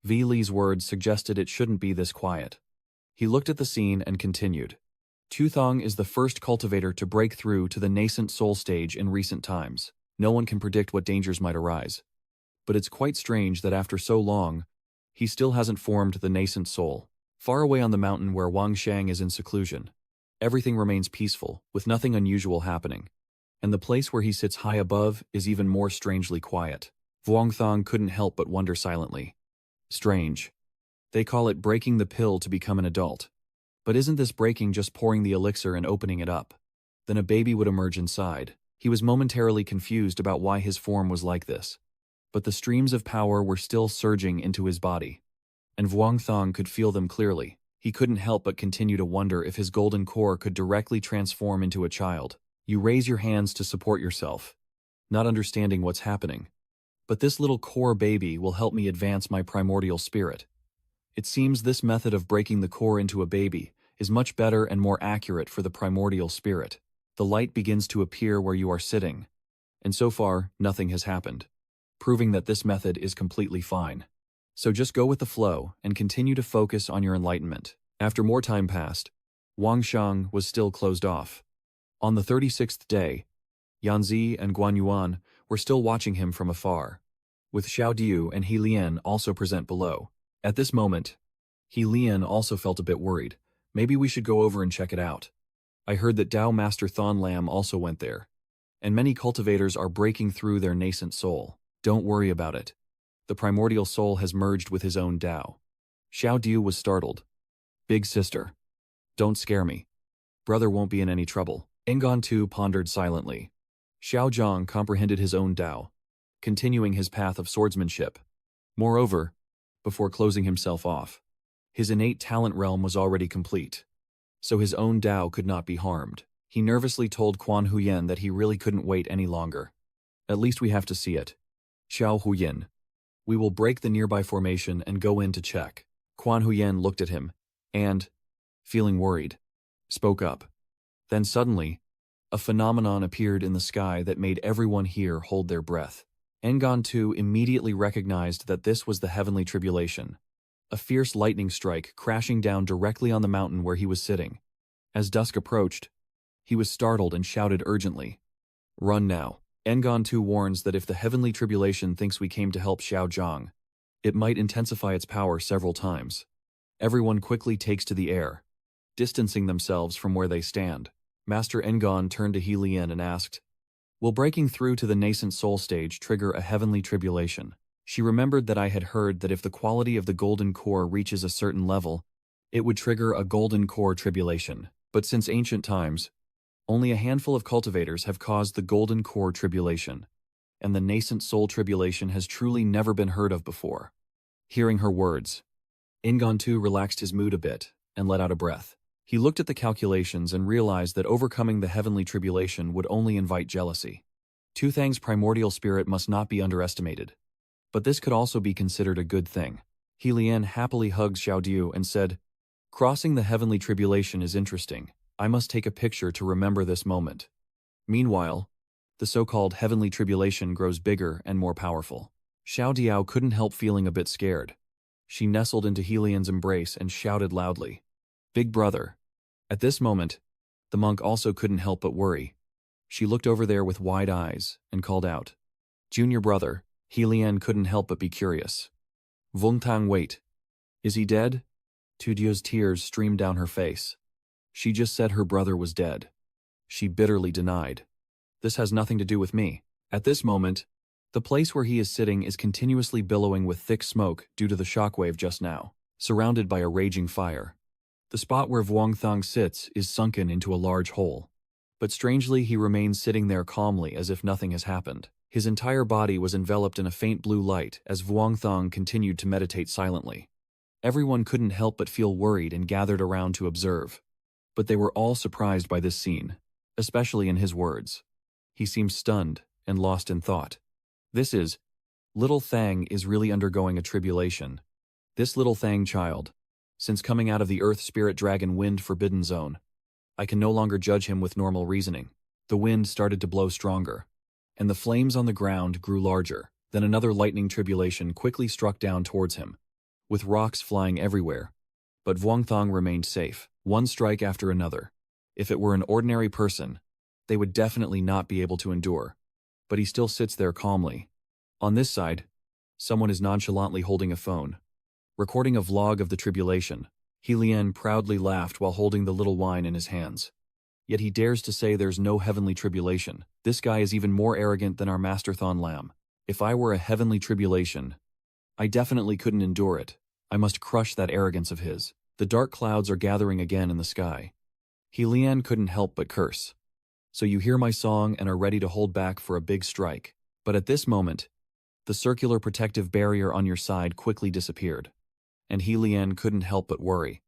V. Li's words suggested it shouldn't be this quiet." He looked at the scene and continued. "Tuathong is the first cultivator to break through to the nascent soul stage in recent times. No one can predict what dangers might arise. But it's quite strange that after so long, he still hasn't formed the nascent soul." Far away on the mountain where Wang Shang is in seclusion, everything remains peaceful, with nothing unusual happening. And the place where he sits high above is even more strangely quiet. Vuong Thong couldn't help but wonder silently. Strange. They call it breaking the pill to become an adult. But isn't this breaking just pouring the elixir and opening it up? Then a baby would emerge inside. He was momentarily confused about why his form was like this. But the streams of power were still surging into his body, and Vuong Thong could feel them clearly. He couldn't help but continue to wonder if his golden core could directly transform into a child. You raise your hands to support yourself, not understanding what's happening. But this little core baby will help me advance my primordial spirit. It seems this method of breaking the core into a baby is much better and more accurate for the primordial spirit. The light begins to appear where you are sitting, and so far, nothing has happened, proving that this method is completely fine. So just go with the flow and continue to focus on your enlightenment. After more time passed, Wang Shang was still closed off. On the 36th day, Yanzi and Guan Yuan were still watching him from afar, with Xiao Diu and He Lian also present below. At this moment, He Lian also felt a bit worried. Maybe we should go over and check it out. I heard that Tao Master Thon Lam also went there, and many cultivators are breaking through their nascent soul. Don't worry about it. The primordial soul has merged with his own Tao. Xiao Diu was startled. Big sister, don't scare me. Brother won't be in any trouble. Engon too pondered silently. Xiao Zhang comprehended his own Tao, continuing his path of swordsmanship. Moreover, before closing himself off, his innate talent realm was already complete, so his own Tao could not be harmed. He nervously told Quan Huyen that he really couldn't wait any longer. At least we have to see it. Xiao Huyen. We will break the nearby formation and go in to check. Quan Huyen looked at him and, feeling worried, spoke up. Then suddenly, a phenomenon appeared in the sky that made everyone here hold their breath. Engon too immediately recognized that this was the heavenly tribulation. A fierce lightning strike crashing down directly on the mountain where he was sitting. As dusk approached, he was startled and shouted urgently, "Run now." Engon too warns that if the heavenly tribulation thinks we came to help Xiaozhang, it might intensify its power several times. Everyone quickly takes to the air, distancing themselves from where they stand. Master Engon turned to He Lian and asked, "Will breaking through to the nascent soul stage trigger a heavenly tribulation?" She remembered that I had heard that if the quality of the golden core reaches a certain level, it would trigger a golden core tribulation. But since ancient times, only a handful of cultivators have caused the golden core tribulation, and the nascent soul tribulation has truly never been heard of before. Hearing her words, Engon too relaxed his mood a bit and let out a breath. He looked at the calculations and realized that overcoming the heavenly tribulation would only invite jealousy. Tu Thang's primordial spirit must not be underestimated. But this could also be considered a good thing. He Lian happily hugged Xiaodiu and said, "Crossing the heavenly tribulation is interesting. I must take a picture to remember this moment." Meanwhile, the so-called heavenly tribulation grows bigger and more powerful. Xiao Diao couldn't help feeling a bit scared. She nestled into He Lian's embrace and shouted loudly, "Big brother." At this moment, the monk also couldn't help but worry. She looked over there with wide eyes and called out, "Junior brother." He Lian couldn't help but be curious. "Vung Tang, wait. Is he dead?" Tudio's tears streamed down her face. She just said her brother was dead. She bitterly denied. "This has nothing to do with me." At this moment, the place where he is sitting is continuously billowing with thick smoke due to the shockwave just now, surrounded by a raging fire. The spot where Vuong Thang sits is sunken into a large hole. But strangely, he remains sitting there calmly as if nothing has happened. His entire body was enveloped in a faint blue light as Vuong Thang continued to meditate silently. Everyone couldn't help but feel worried and gathered around to observe. But they were all surprised by this scene, especially in his words. He seemed stunned and lost in thought. Little Thang is really undergoing a tribulation. This little Thang child, since coming out of the Earth Spirit Dragon Wind Forbidden Zone, I can no longer judge him with normal reasoning. The wind started to blow stronger, and the flames on the ground grew larger. Then another lightning tribulation quickly struck down towards him, with rocks flying everywhere. But Vuong Thang remained safe, one strike after another. If it were an ordinary person, they would definitely not be able to endure. But he still sits there calmly. On this side, someone is nonchalantly holding a phone, recording a vlog of the tribulation. He Lian proudly laughed while holding the little wine in his hands. Yet he dares to say there's no heavenly tribulation. This guy is even more arrogant than our Master Thon Lam. If I were a heavenly tribulation, I definitely couldn't endure it. I must crush that arrogance of his. The dark clouds are gathering again in the sky. He Lian couldn't help but curse. So you hear my song and are ready to hold back for a big strike. But at this moment, the circular protective barrier on your side quickly disappeared. And He Lian couldn't help but worry.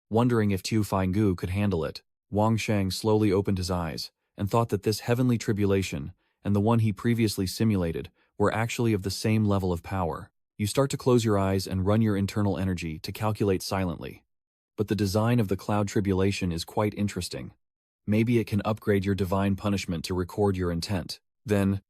Wondering if Tu Feingu could handle it, Wang Shang slowly opened his eyes and thought that this heavenly tribulation and the one he previously simulated were actually of the same level of power. You start to close your eyes and run your internal energy to calculate silently. But the design of the cloud tribulation is quite interesting. Maybe it can upgrade your divine punishment to record your intent. Then,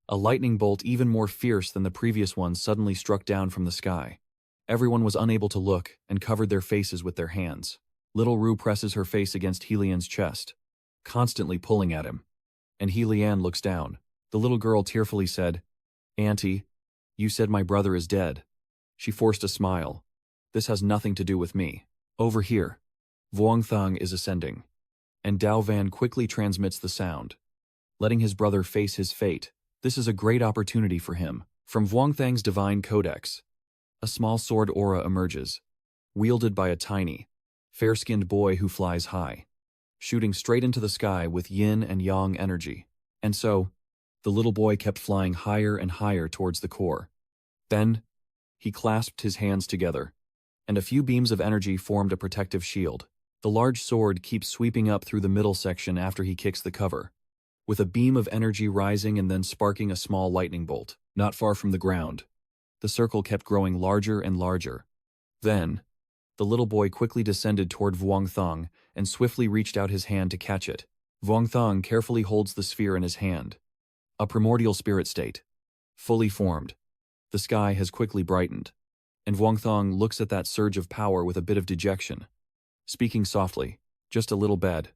a lightning bolt even more fierce than the previous one suddenly struck down from the sky. Everyone was unable to look and covered their faces with their hands. Little Rue presses her face against He Lian's chest, constantly pulling at him. And He Lian looks down. The little girl tearfully said, "Auntie, you said my brother is dead." She forced a smile. "This has nothing to do with me." Over here, Vuong Thang is ascending, and Dao Van quickly transmits the sound, letting his brother face his fate. This is a great opportunity for him. From Vuong Thang's divine codex, a small sword aura emerges, wielded by a tiny, fair-skinned boy who flies high, shooting straight into the sky with yin and yang energy. And so, The little boy kept flying higher and higher towards the core. Then, he clasped his hands together, and a few beams of energy formed a protective shield. The large sword keeps sweeping up through the middle section after he kicks the cover, with a beam of energy rising and then sparking a small lightning bolt, not far from the ground. The circle kept growing larger and larger. Then, the little boy quickly descended toward Vuong Thong and swiftly reached out his hand to catch it. Vuong Thong carefully holds the sphere in his hand. A primordial spirit state. Fully formed. The sky has quickly brightened, and Vuong Thong looks at that surge of power with a bit of dejection. Speaking softly, just a little bed.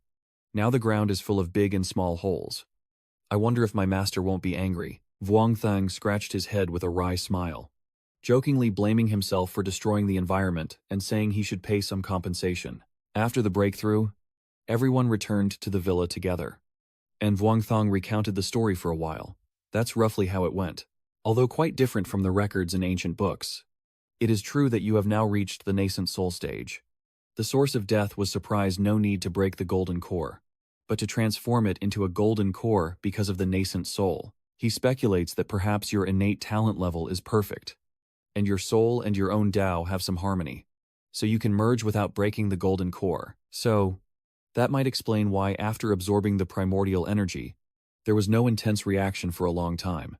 Now the ground is full of big and small holes. I wonder if my master won't be angry. Vuong Thong scratched his head with a wry smile, jokingly blaming himself for destroying the environment and saying he should pay some compensation. After the breakthrough, everyone returned to the villa together, and Vuong Thong recounted the story for a while. That's roughly how it went. Although quite different from the records in ancient books, it is true that you have now reached the nascent soul stage. The source of death was surprised no need to break the golden core, but to transform it into a golden core because of the nascent soul. He speculates that perhaps your innate talent level is perfect, and your soul and your own Tao have some harmony, so you can merge without breaking the golden core. So, that might explain why after absorbing the primordial energy, there was no intense reaction for a long time.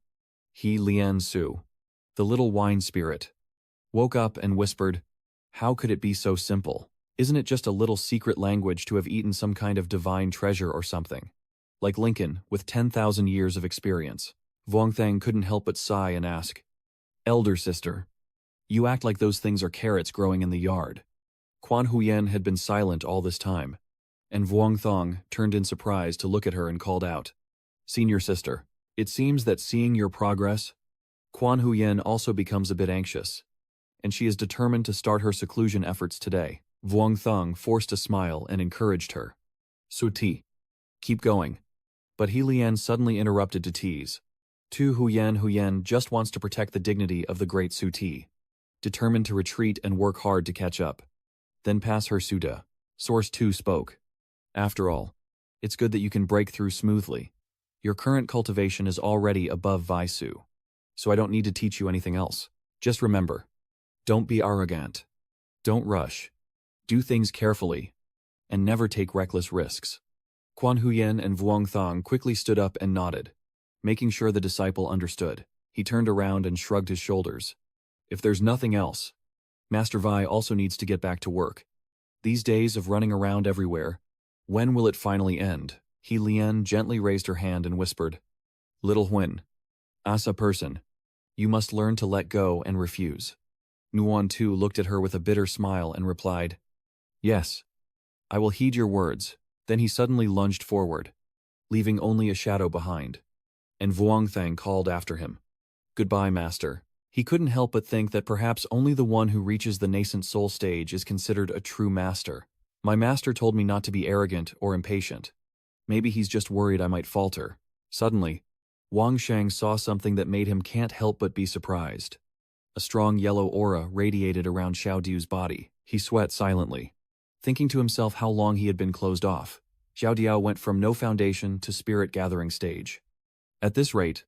He Lian Su, the little wine spirit, woke up and whispered, "How could it be so simple? Isn't it just a little secret language to have eaten some kind of divine treasure or something? Like Lincoln, with 10,000 years of experience." Vuong Thang couldn't help but sigh and ask, "Elder sister, you act like those things are carrots growing in the yard." Quan Huyen had been silent all this time, and Vuong Thong turned in surprise to look at her and called out, "Senior sister, it seems that seeing your progress." Quan Huyen also becomes a bit anxious, and she is determined to start her seclusion efforts today. Vuong Thong forced a smile and encouraged her. "Suti, keep going." But He Lian suddenly interrupted to tease. Tu Huyen just wants to protect the dignity of the great Suti, determined to retreat and work hard to catch up. Then pass her Suda. Source 2 spoke. "After all, it's good that you can break through smoothly. Your current cultivation is already above Vaisu, so I don't need to teach you anything else. Just remember, don't be arrogant. Don't rush. Do things carefully, and never take reckless risks." Quan Huyen and Vuong Thong quickly stood up and nodded, making sure the disciple understood. He turned around and shrugged his shoulders. If there's nothing else, Master Vi also needs to get back to work. These days of running around everywhere, when will it finally end? He Lian gently raised her hand and whispered, "Little Huyen, as a person, you must learn to let go and refuse." Nuan Tu looked at her with a bitter smile and replied, "Yes, I will heed your words." Then he suddenly lunged forward, leaving only a shadow behind, and Vuong Thang called after him, "Goodbye, master." He couldn't help but think that perhaps only the one who reaches the nascent soul stage is considered a true master. My master told me not to be arrogant or impatient. Maybe he's just worried I might falter. Suddenly, Wang Shang saw something that made him can't help but be surprised. A strong yellow aura radiated around Xiao Diu's body. He sweat silently, thinking to himself how long he had been closed off. Xiao Diao went from no foundation to spirit gathering stage. At this rate,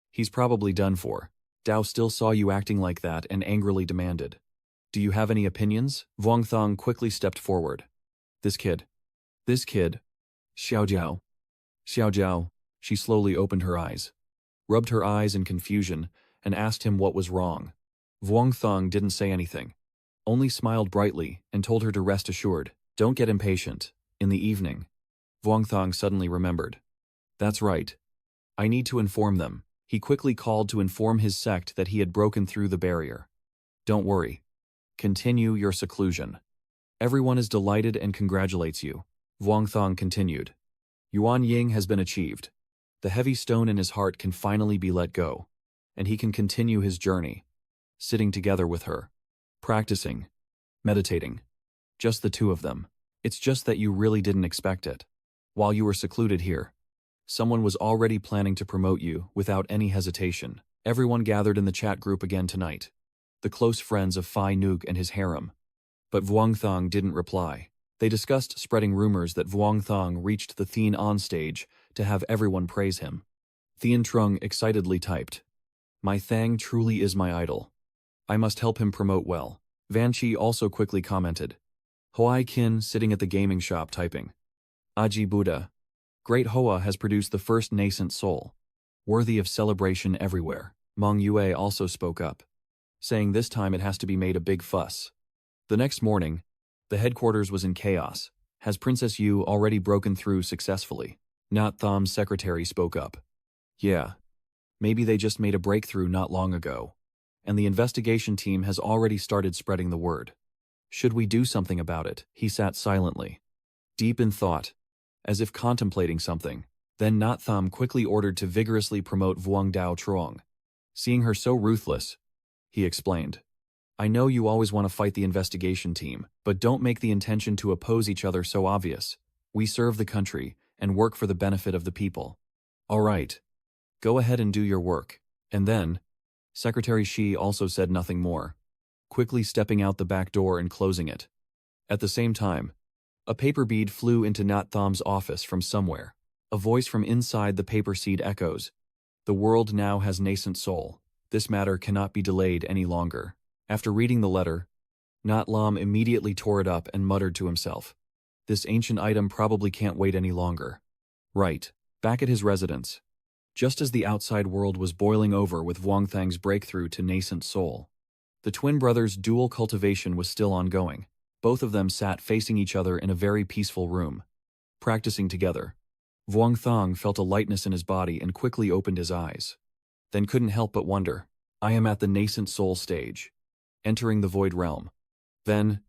he's probably done for. Dao still saw you acting like that and angrily demanded, "Do you have any opinions?" Vuong Thong quickly stepped forward. This kid. Xiao Jiao. She slowly opened her eyes, rubbed her eyes in confusion, and asked him what was wrong. Vuong Thong didn't say anything, only smiled brightly and told her to rest assured. Don't get impatient. In the evening, Vuong Thong suddenly remembered. That's right. I need to inform them. He quickly called to inform his sect that he had broken through the barrier. Don't worry. Continue your seclusion. Everyone is delighted and congratulates you. Vuong Thong continued. Yuan Ying has been achieved. The heavy stone in his heart can finally be let go, and he can continue his journey, sitting together with her, practicing, meditating. Just the two of them. It's just that you really didn't expect it. While you were secluded here, someone was already planning to promote you without any hesitation. Everyone gathered in the chat group again tonight, the close friends of Phi Nuke and his harem. But Vuong Thong didn't reply. They discussed spreading rumors that Vuong Thong reached the Thien On stage to have everyone praise him. Thien Trung excitedly typed. My Thang truly is my idol. I must help him promote well. Van Chi also quickly commented. Hoai Kin sitting at the gaming shop typing. Aji Buddha. Great Hoa has produced the first nascent soul. Worthy of celebration everywhere. Meng Yue also spoke up, saying this time it has to be made a big fuss. The next morning, the headquarters was in chaos. Has Princess Yu already broken through successfully? Not Tham's secretary spoke up. Yeah. Maybe they just made a breakthrough not long ago. And the investigation team has already started spreading the word. Should we do something about it? He sat silently, deep in thought, as if contemplating something. Then Not Tham quickly ordered to vigorously promote Vuong Dao Truong. Seeing her so ruthless, he explained. I know you always want to fight the investigation team, but don't make the intention to oppose each other so obvious. We serve the country and work for the benefit of the people. All right. Go ahead and do your work. And then, Secretary Shi also said nothing more, quickly stepping out the back door and closing it. At the same time, a paper bead flew into Not Tham's office from somewhere. A voice from inside the paper seed echoes. The world now has nascent soul. This matter cannot be delayed any longer. After reading the letter, Not Lam immediately tore it up and muttered to himself. This ancient item probably can't wait any longer. Right, back at his residence. Just as the outside world was boiling over with Vuong Thang's breakthrough to nascent soul, the twin brothers' dual cultivation was still ongoing. Both of them sat facing each other in a very peaceful room, practicing together. Vuong Thang felt a lightness in his body and quickly opened his eyes. Then couldn't help but wonder, I am at the nascent soul stage, entering the void realm. Then,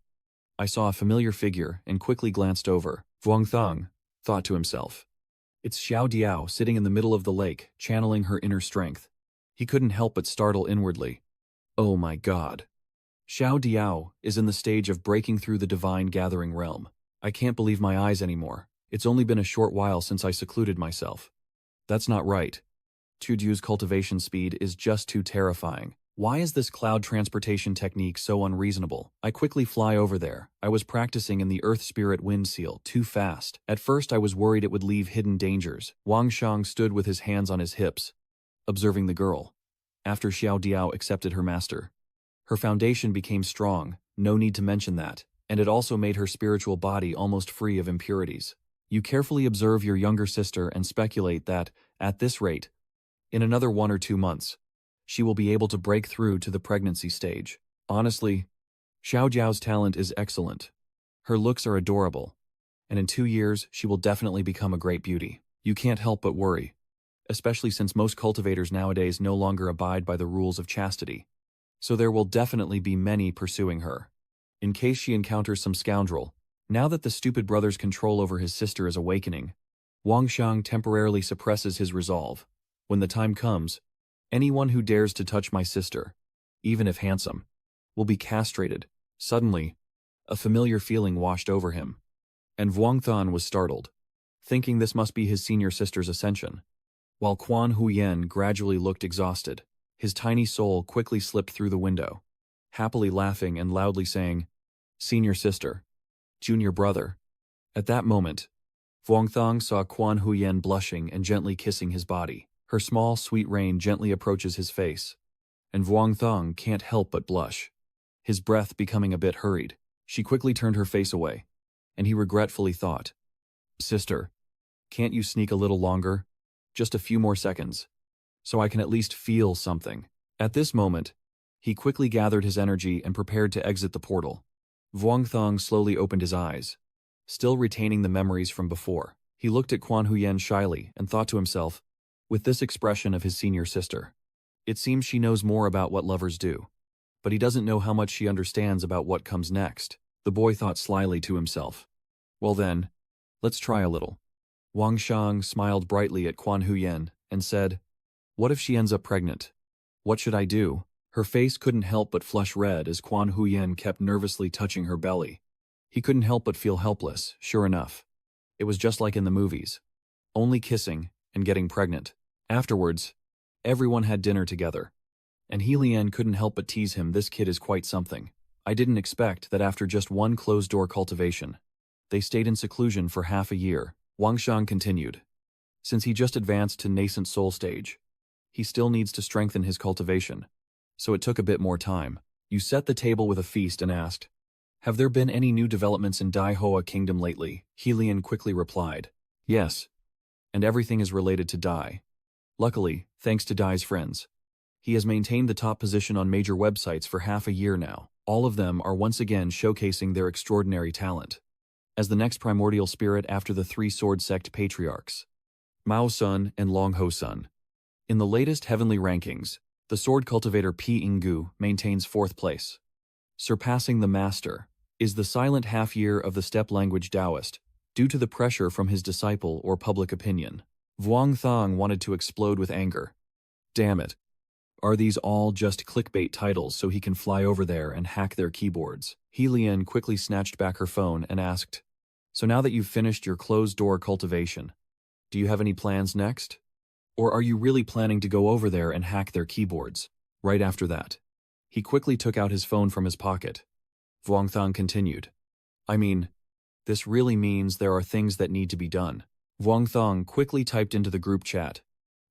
I saw a familiar figure and quickly glanced over. Vuong Thang thought to himself. It's Xiao Diao sitting in the middle of the lake, channeling her inner strength. He couldn't help but startle inwardly. Oh my God. Xiao Diao is in the stage of breaking through the divine gathering realm. I can't believe my eyes anymore. It's only been a short while since I secluded myself. That's not right. Tuju's cultivation speed is just too terrifying. Why is this cloud transportation technique so unreasonable? I quickly fly over there. I was practicing in the Earth Spirit Wind Seal too fast. At first I was worried it would leave hidden dangers. Wang Shang stood with his hands on his hips, observing the girl. After Xiao Diao accepted her master, her foundation became strong, no need to mention that, and it also made her spiritual body almost free of impurities. You carefully observe your younger sister and speculate that, at this rate, in another 1 or 2 months, she will be able to break through to the pregnancy stage. Honestly, Xiao Jiao's talent is excellent. Her looks are adorable, and in 2 years she will definitely become a great beauty. You can't help but worry, especially since most cultivators nowadays no longer abide by the rules of chastity. So there will definitely be many pursuing her. In case she encounters some scoundrel, now that the stupid brother's control over his sister is awakening, Wang Shang temporarily suppresses his resolve. When the time comes, anyone who dares to touch my sister, even if handsome, will be castrated. Suddenly, a familiar feeling washed over him, and Vuong Than was startled, thinking this must be his senior sister's ascension. While Quan Huyen gradually looked exhausted, his tiny soul quickly slipped through the window, happily laughing and loudly saying, Senior sister, junior brother. At that moment, Vuong Thang saw Quan Huyen blushing and gently kissing his body. Her small, sweet rain gently approaches his face, and Vuong Thang can't help but blush, his breath becoming a bit hurried. She quickly turned her face away, and he regretfully thought, Sister, can't you sneak a little longer? Just a few more seconds, so I can at least feel something. At this moment, he quickly gathered his energy and prepared to exit the portal. Vuong Thang slowly opened his eyes, still retaining the memories from before. He looked at Quan Huyen shyly and thought to himself, with this expression of his senior sister, it seems she knows more about what lovers do, but he doesn't know how much she understands about what comes next. The boy thought slyly to himself. Well then, let's try a little. Wang Shang smiled brightly at Quan Huyen and said, What if she ends up pregnant? What should I do? Her face couldn't help but flush red as Quan Huyen kept nervously touching her belly. He couldn't help but feel helpless, sure enough. It was just like in the movies. Only kissing and getting pregnant. Afterwards, everyone had dinner together. And Helian couldn't help but tease him, this kid is quite something. I didn't expect that after just one closed-door cultivation, they stayed in seclusion for half a year. Wang Shang continued. Since he just advanced to nascent soul stage, he still needs to strengthen his cultivation, so it took a bit more time. You set the table with a feast and asked, "Have there been any new developments in Dai Hoa Kingdom lately?" Helian quickly replied, "Yes, and everything is related to Dai. Luckily, thanks to Dai's friends, he has maintained the top position on major websites for half a year now. All of them are once again showcasing their extraordinary talent. As the next primordial spirit after the three sword sect patriarchs, Mao Sun and Long Ho Sun. In the latest heavenly rankings, the sword cultivator Pi Ingu maintains 4th place. Surpassing the master is the silent half-year of the steppe language Taoist, due to the pressure from his disciple or public opinion. Vuong Thong wanted to explode with anger. Damn it. Are these all just clickbait titles so he can fly over there and hack their keyboards? Helian quickly snatched back her phone and asked, "So now that you've finished your closed-door cultivation, do you have any plans next? Or are you really planning to go over there and hack their keyboards?" Right after that, he quickly took out his phone from his pocket. Vuong Thong continued, "I mean, this really means there are things that need to be done." Vuong Thong quickly typed into the group chat,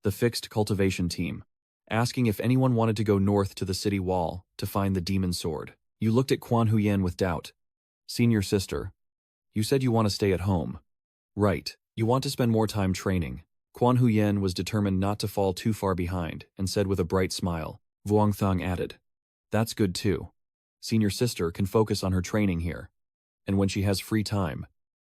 the fixed cultivation team, asking if anyone wanted to go north to the city wall to find the demon sword. You looked at Quan Huyen with doubt. "Senior sister, you said you want to stay at home. Right, you want to spend more time training." Quan Huyen was determined not to fall too far behind and said with a bright smile. Vuong Thong added, "That's good too. Senior sister can focus on her training here. And when she has free time,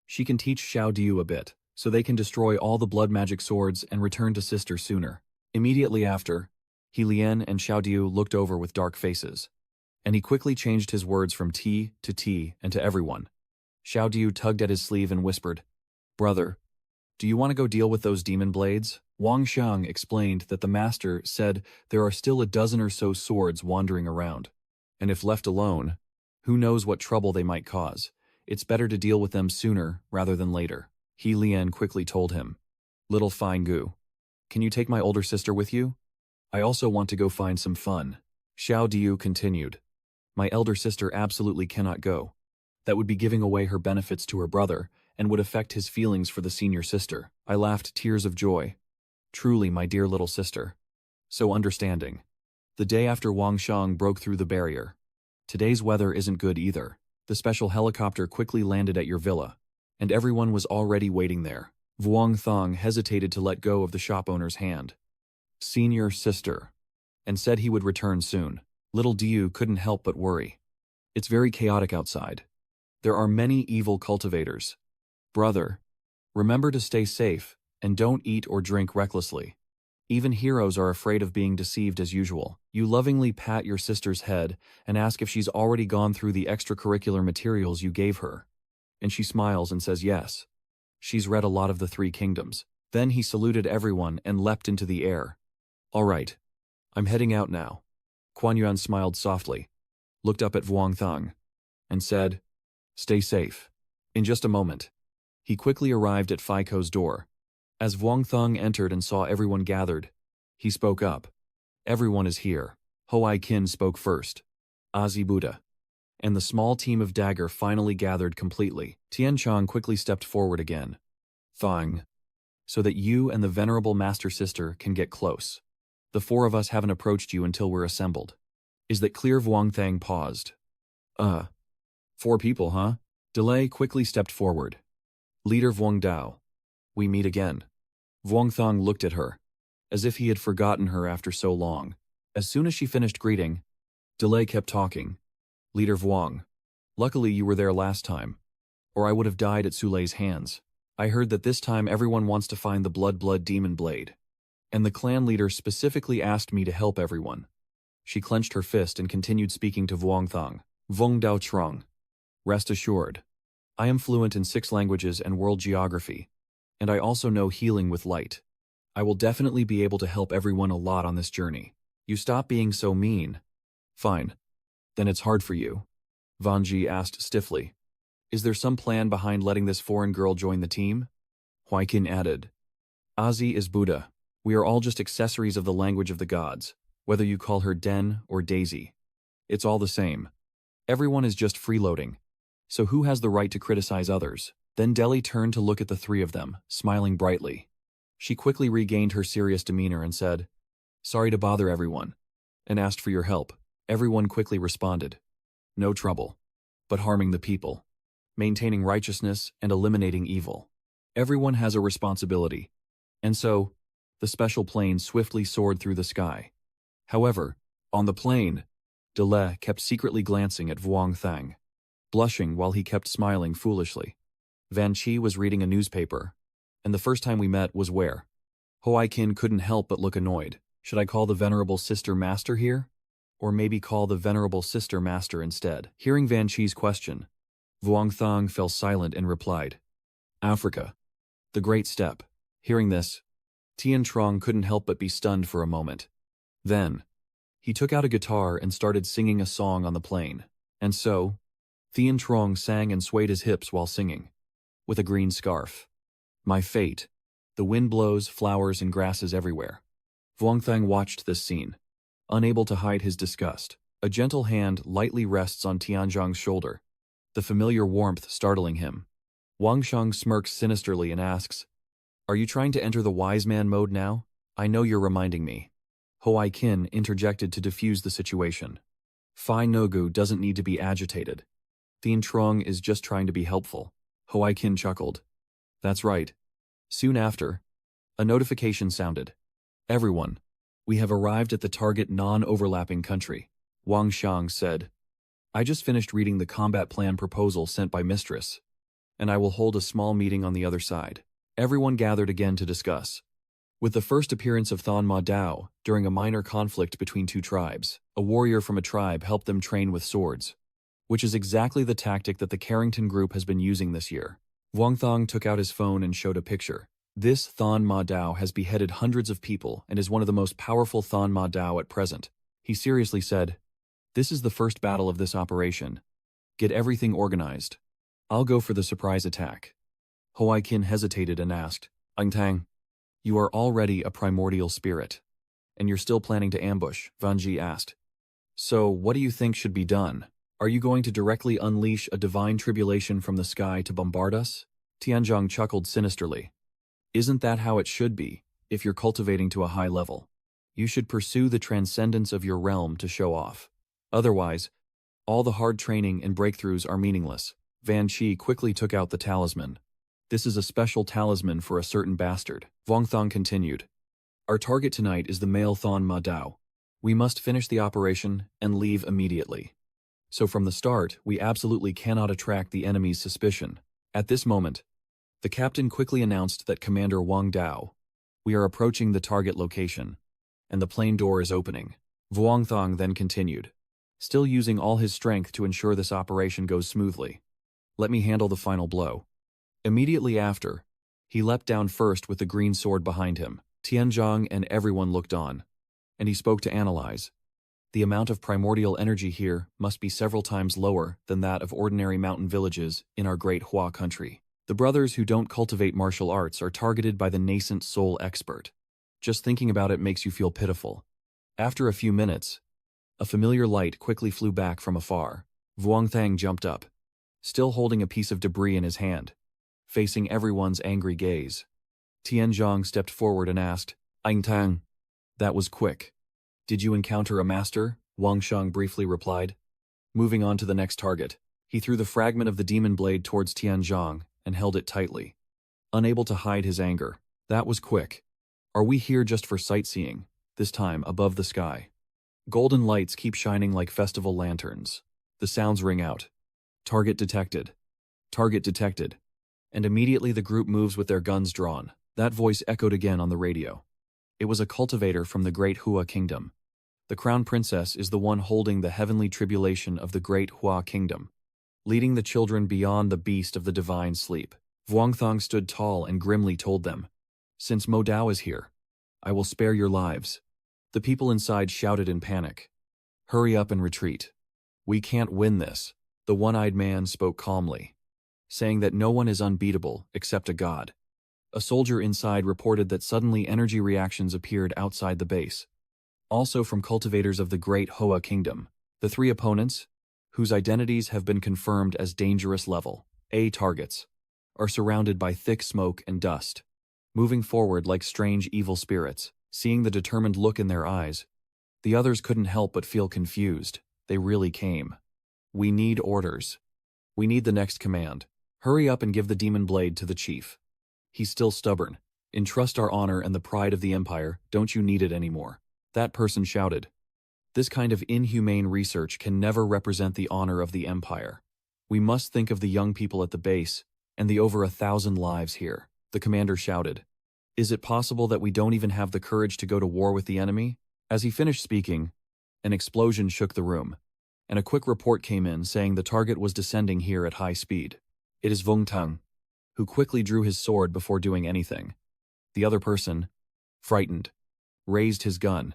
she can teach Xiao Diu a bit, so they can destroy all the blood magic swords and return to sister sooner." Immediately after, Helian and Xiao Diu looked over with dark faces, and he quickly changed his words from T and to everyone. Xiao Diu tugged at his sleeve and whispered, "Brother, do you want to go deal with those demon blades?" Wang Xiang explained that the master said there are still a dozen or so swords wandering around, and if left alone, who knows what trouble they might cause. It's better to deal with them sooner rather than later. He Lian quickly told him, "Little Fine Gu, can you take my older sister with you? I also want to go find some fun." Xiao Diu continued, "My elder sister absolutely cannot go. That would be giving away her benefits to her brother and would affect his feelings for the senior sister." I laughed tears of joy. Truly, my dear little sister. So understanding. The day after Wang Xiang broke through the barrier. Today's weather isn't good either. The special helicopter quickly landed at your villa, and everyone was already waiting there. Vuong Thong hesitated to let go of the shop owner's hand. "Senior sister," and said he would return soon. Little Diu couldn't help but worry. It's very chaotic outside. There are many evil cultivators. Brother, remember to stay safe and don't eat or drink recklessly. Even heroes are afraid of being deceived as usual. You lovingly pat your sister's head and ask if she's already gone through the extracurricular materials you gave her. And she smiles and says yes. She's read a lot of the Three Kingdoms. Then he saluted everyone and leapt into the air. "All right, I'm heading out now." Quan Yuan smiled softly, looked up at Vuong Thong, and said, "Stay safe." In just a moment, he quickly arrived at Faiko's door. As Vuong Thong entered and saw everyone gathered, he spoke up. "Everyone is here." Hoai Kin spoke first. "Azi Buddha." And the small team of Dagger finally gathered completely. Tian Chong quickly stepped forward again. "Thong, so that you and the venerable master sister can get close. The four of us haven't approached you until we're assembled. Is that clear?" Vuong Thang paused. 4 people, huh?" Delay quickly stepped forward. "Leader Vuong Dao. We meet again." Vuong Thong looked at her, as if he had forgotten her after so long. As soon as she finished greeting, Delay kept talking. "Leader Vuong, luckily you were there last time, or I would have died at Sulei's hands. I heard that this time everyone wants to find the blood demon blade. And the clan leader specifically asked me to help everyone." She clenched her fist and continued speaking to Vuong Thong. "Vuong Dao Trong. Rest assured, I am fluent in 6 languages and world geography, and I also know healing with light. I will definitely be able to help everyone a lot on this journey. You stop being so mean." "Fine. Then it's hard for you," Van Ji asked stiffly. "Is there some plan behind letting this foreign girl join the team?" Huaikin added, "Azi is Buddha. We are all just accessories of the language of the gods, whether you call her Den or Daisy. It's all the same. Everyone is just freeloading. So who has the right to criticize others?" Then Deli turned to look at the 3 of them, smiling brightly. She quickly regained her serious demeanor and said, "Sorry to bother everyone," and asked for your help. Everyone quickly responded, "No trouble, but harming the people, maintaining righteousness and eliminating evil. Everyone has a responsibility." And so, the special plane swiftly soared through the sky. However, on the plane, Dele kept secretly glancing at Vuong Thang, blushing while he kept smiling foolishly. Van Chi was reading a newspaper, and the first time we met was where? Hoai-kin couldn't help but look annoyed. Should I call the Venerable Sister Master here? Or maybe call the Venerable Sister Master instead? Hearing Van Chi's question, Vuong Thang fell silent and replied, "Africa. The Great Steppe." Hearing this, Tian Trong couldn't help but be stunned for a moment. Then, he took out a guitar and started singing a song on the plane. And so, Tian Trong sang and swayed his hips while singing, with a green scarf. My fate. The wind blows, flowers and grasses everywhere. Vuong Thang watched this scene, unable to hide his disgust. A gentle hand lightly rests on Tianzhang's shoulder, the familiar warmth startling him. Wang Sheng smirks sinisterly and asks, "Are you trying to enter the wise man mode now? I know you're reminding me." Hoai-kin interjected to defuse the situation. Fai Nogu doesn't need to be agitated. Thien Trong is just trying to be helpful. Hoai-kin chuckled. That's right. Soon after, a notification sounded. "Everyone, we have arrived at the target non-overlapping country," Wang Shang said. "I just finished reading the combat plan proposal sent by Mistress, and I will hold a small meeting on the other side." Everyone gathered again to discuss. With the first appearance of Thon Ma Dao during a minor conflict between two tribes, a warrior from a tribe helped them train with swords, which is exactly the tactic that the Carrington group has been using this year. Wang Thong took out his phone and showed a picture. This Thon Ma Dao has beheaded hundreds of people and is one of the most powerful Thon Ma Dao at present. He seriously said, "This is the first battle of this operation. Get everything organized. I'll go for the surprise attack." Hoai-kin hesitated and asked, "Ang Tang, you are already a primordial spirit, and you're still planning to ambush?" Van Ji asked. "So, what do you think should be done? Are you going to directly unleash a divine tribulation from the sky to bombard us?" Tianzhang chuckled sinisterly. "Isn't that how it should be, if you're cultivating to a high level? You should pursue the transcendence of your realm to show off. Otherwise, all the hard training and breakthroughs are meaningless." Van Chi quickly took out the talisman. "This is a special talisman for a certain bastard." Vuong Thong continued, "Our target tonight is the male Thon Ma Dao. We must finish the operation and leave immediately. So from the start, we absolutely cannot attract the enemy's suspicion." At this moment, the captain quickly announced that Commander Wang Dao, "We are approaching the target location, and the plane door is opening." Vuong Thong then continued, still using all his strength to ensure this operation goes smoothly, "Let me handle the final blow." Immediately after, he leapt down first with the green sword behind him. Tianzhang and everyone looked on, and he spoke to analyze. The amount of primordial energy here must be several times lower than that of ordinary mountain villages in our great Hua country. The brothers who don't cultivate martial arts are targeted by the nascent soul expert. Just thinking about it makes you feel pitiful. After a few minutes, a familiar light quickly flew back from afar. Vuong Thang jumped up, still holding a piece of debris in his hand, facing everyone's angry gaze. Tianzhang stepped forward and asked, "Ang Tang, that was quick. Did you encounter a master?" Wang Shang briefly replied. Moving on to the next target, he threw the fragment of the demon blade towards Tianzhang and held it tightly, unable to hide his anger. "That was quick. Are we here just for sightseeing, this time above the sky?" Golden lights keep shining like festival lanterns. The sounds ring out. "Target detected. Target detected." And immediately the group moves with their guns drawn. That voice echoed again on the radio. It was a cultivator from the great Hua kingdom. The crown princess is the one holding the heavenly tribulation of the great Hua kingdom, leading the children beyond the beast of the divine sleep. Vuong Thong stood tall and grimly told them, "Since Mo Dao is here, I will spare your lives." The people inside shouted in panic, "Hurry up and retreat. We can't win this." The one-eyed man spoke calmly, saying that no one is unbeatable except a god. A soldier inside reported that suddenly energy reactions appeared outside the base, also from cultivators of the great Hoa kingdom. The three opponents, whose identities have been confirmed as dangerous level A targets, are surrounded by thick smoke and dust. moving forward like strange evil spirits. Seeing the determined look in their eyes, the others couldn't help but feel confused. They really came. We need orders. We need the next command. Hurry up and give the demon blade to the chief. He's still stubborn. Entrust our honor and the pride of the empire. Don't you need it anymore? That person shouted. This kind of inhumane research can never represent the honor of the empire. We must think of the young people at the base and the over 1,000 lives here. The commander shouted. Is it possible that we don't even have the courage to go to war with the enemy? As he finished speaking, an explosion shook the room, and a quick report came in saying the target was descending here at high speed. It is Vung Tang, who quickly drew his sword before doing anything. The other person, frightened, raised his gun,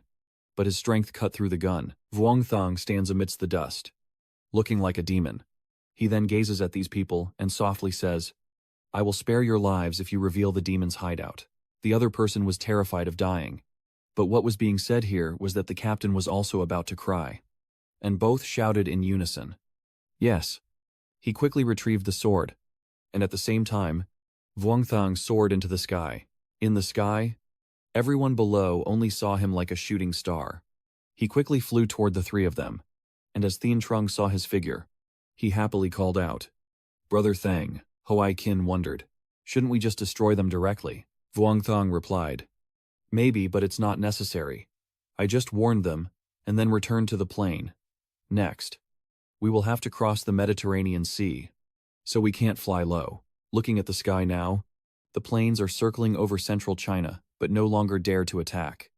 but his strength cut through the gun. Vuong Thang stands amidst the dust, looking like a demon. He then gazes at these people and softly says, I will spare your lives if you reveal the demon's hideout. The other person was terrified of dying, but what was being said here was that the captain was also about to cry. And both shouted in unison, Yes. He quickly retrieved the sword, and at the same time, Vuong Thang soared into the sky. In the sky, everyone below only saw him like a shooting star. He quickly flew toward the three of them, and as Thien Trung saw his figure, he happily called out, Brother Thang. Hoai Kin wondered, shouldn't we just destroy them directly? Vuong Thang replied, Maybe, but it's not necessary. I just warned them, and then returned to the plane. Next, we will have to cross the Mediterranean Sea, so we can't fly low. Looking at the sky now, the planes are circling over central China, but no longer dare to attack.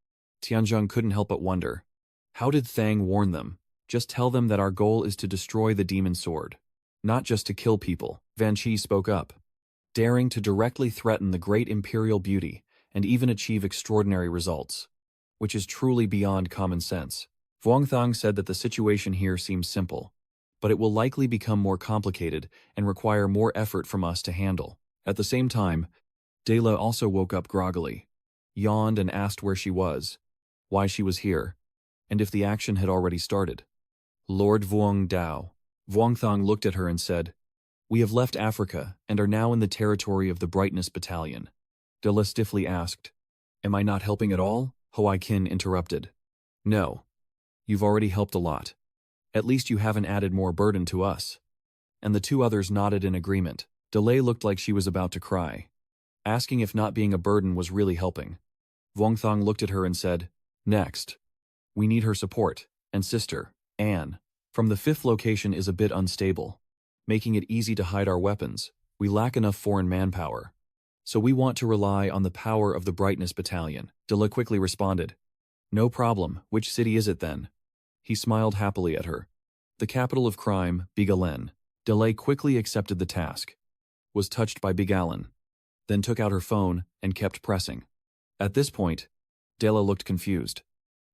Tianzhong couldn't help but wonder, how did Thang warn them? Just tell them that our goal is to destroy the demon sword, not just to kill people. Van Qi spoke up, daring to directly threaten the great imperial beauty and even achieve extraordinary results, which is truly beyond common sense. Vuong Thang said that the situation here seems simple, but it will likely become more complicated and require more effort from us to handle. At the same time, Dela also woke up groggily, yawned and asked where she was, why she was here, and if the action had already started. Lord Vuong Dao. Vuong Thang looked at her and said, We have left Africa and are now in the territory of the Brightness Battalion. Dela stiffly asked, Am I not helping at all? Hoai Kin interrupted. No. You've already helped a lot. At least you haven't added more burden to us. And the two others nodded in agreement. Delay looked like she was about to cry, asking if not being a burden was really helping. Vuong Thang looked at her and said, Next. We need her support, and sister, Anne, from the 5th location is a bit unstable, making it easy to hide our weapons. We lack enough foreign manpower, so we want to rely on the power of the Brightness Battalion. Dela quickly responded, No problem, which city is it then? He smiled happily at her. The capital of crime, Bigalen. Delay quickly accepted the task, was touched by Bigalen, then took out her phone and kept pressing. At this point, Dela looked confused,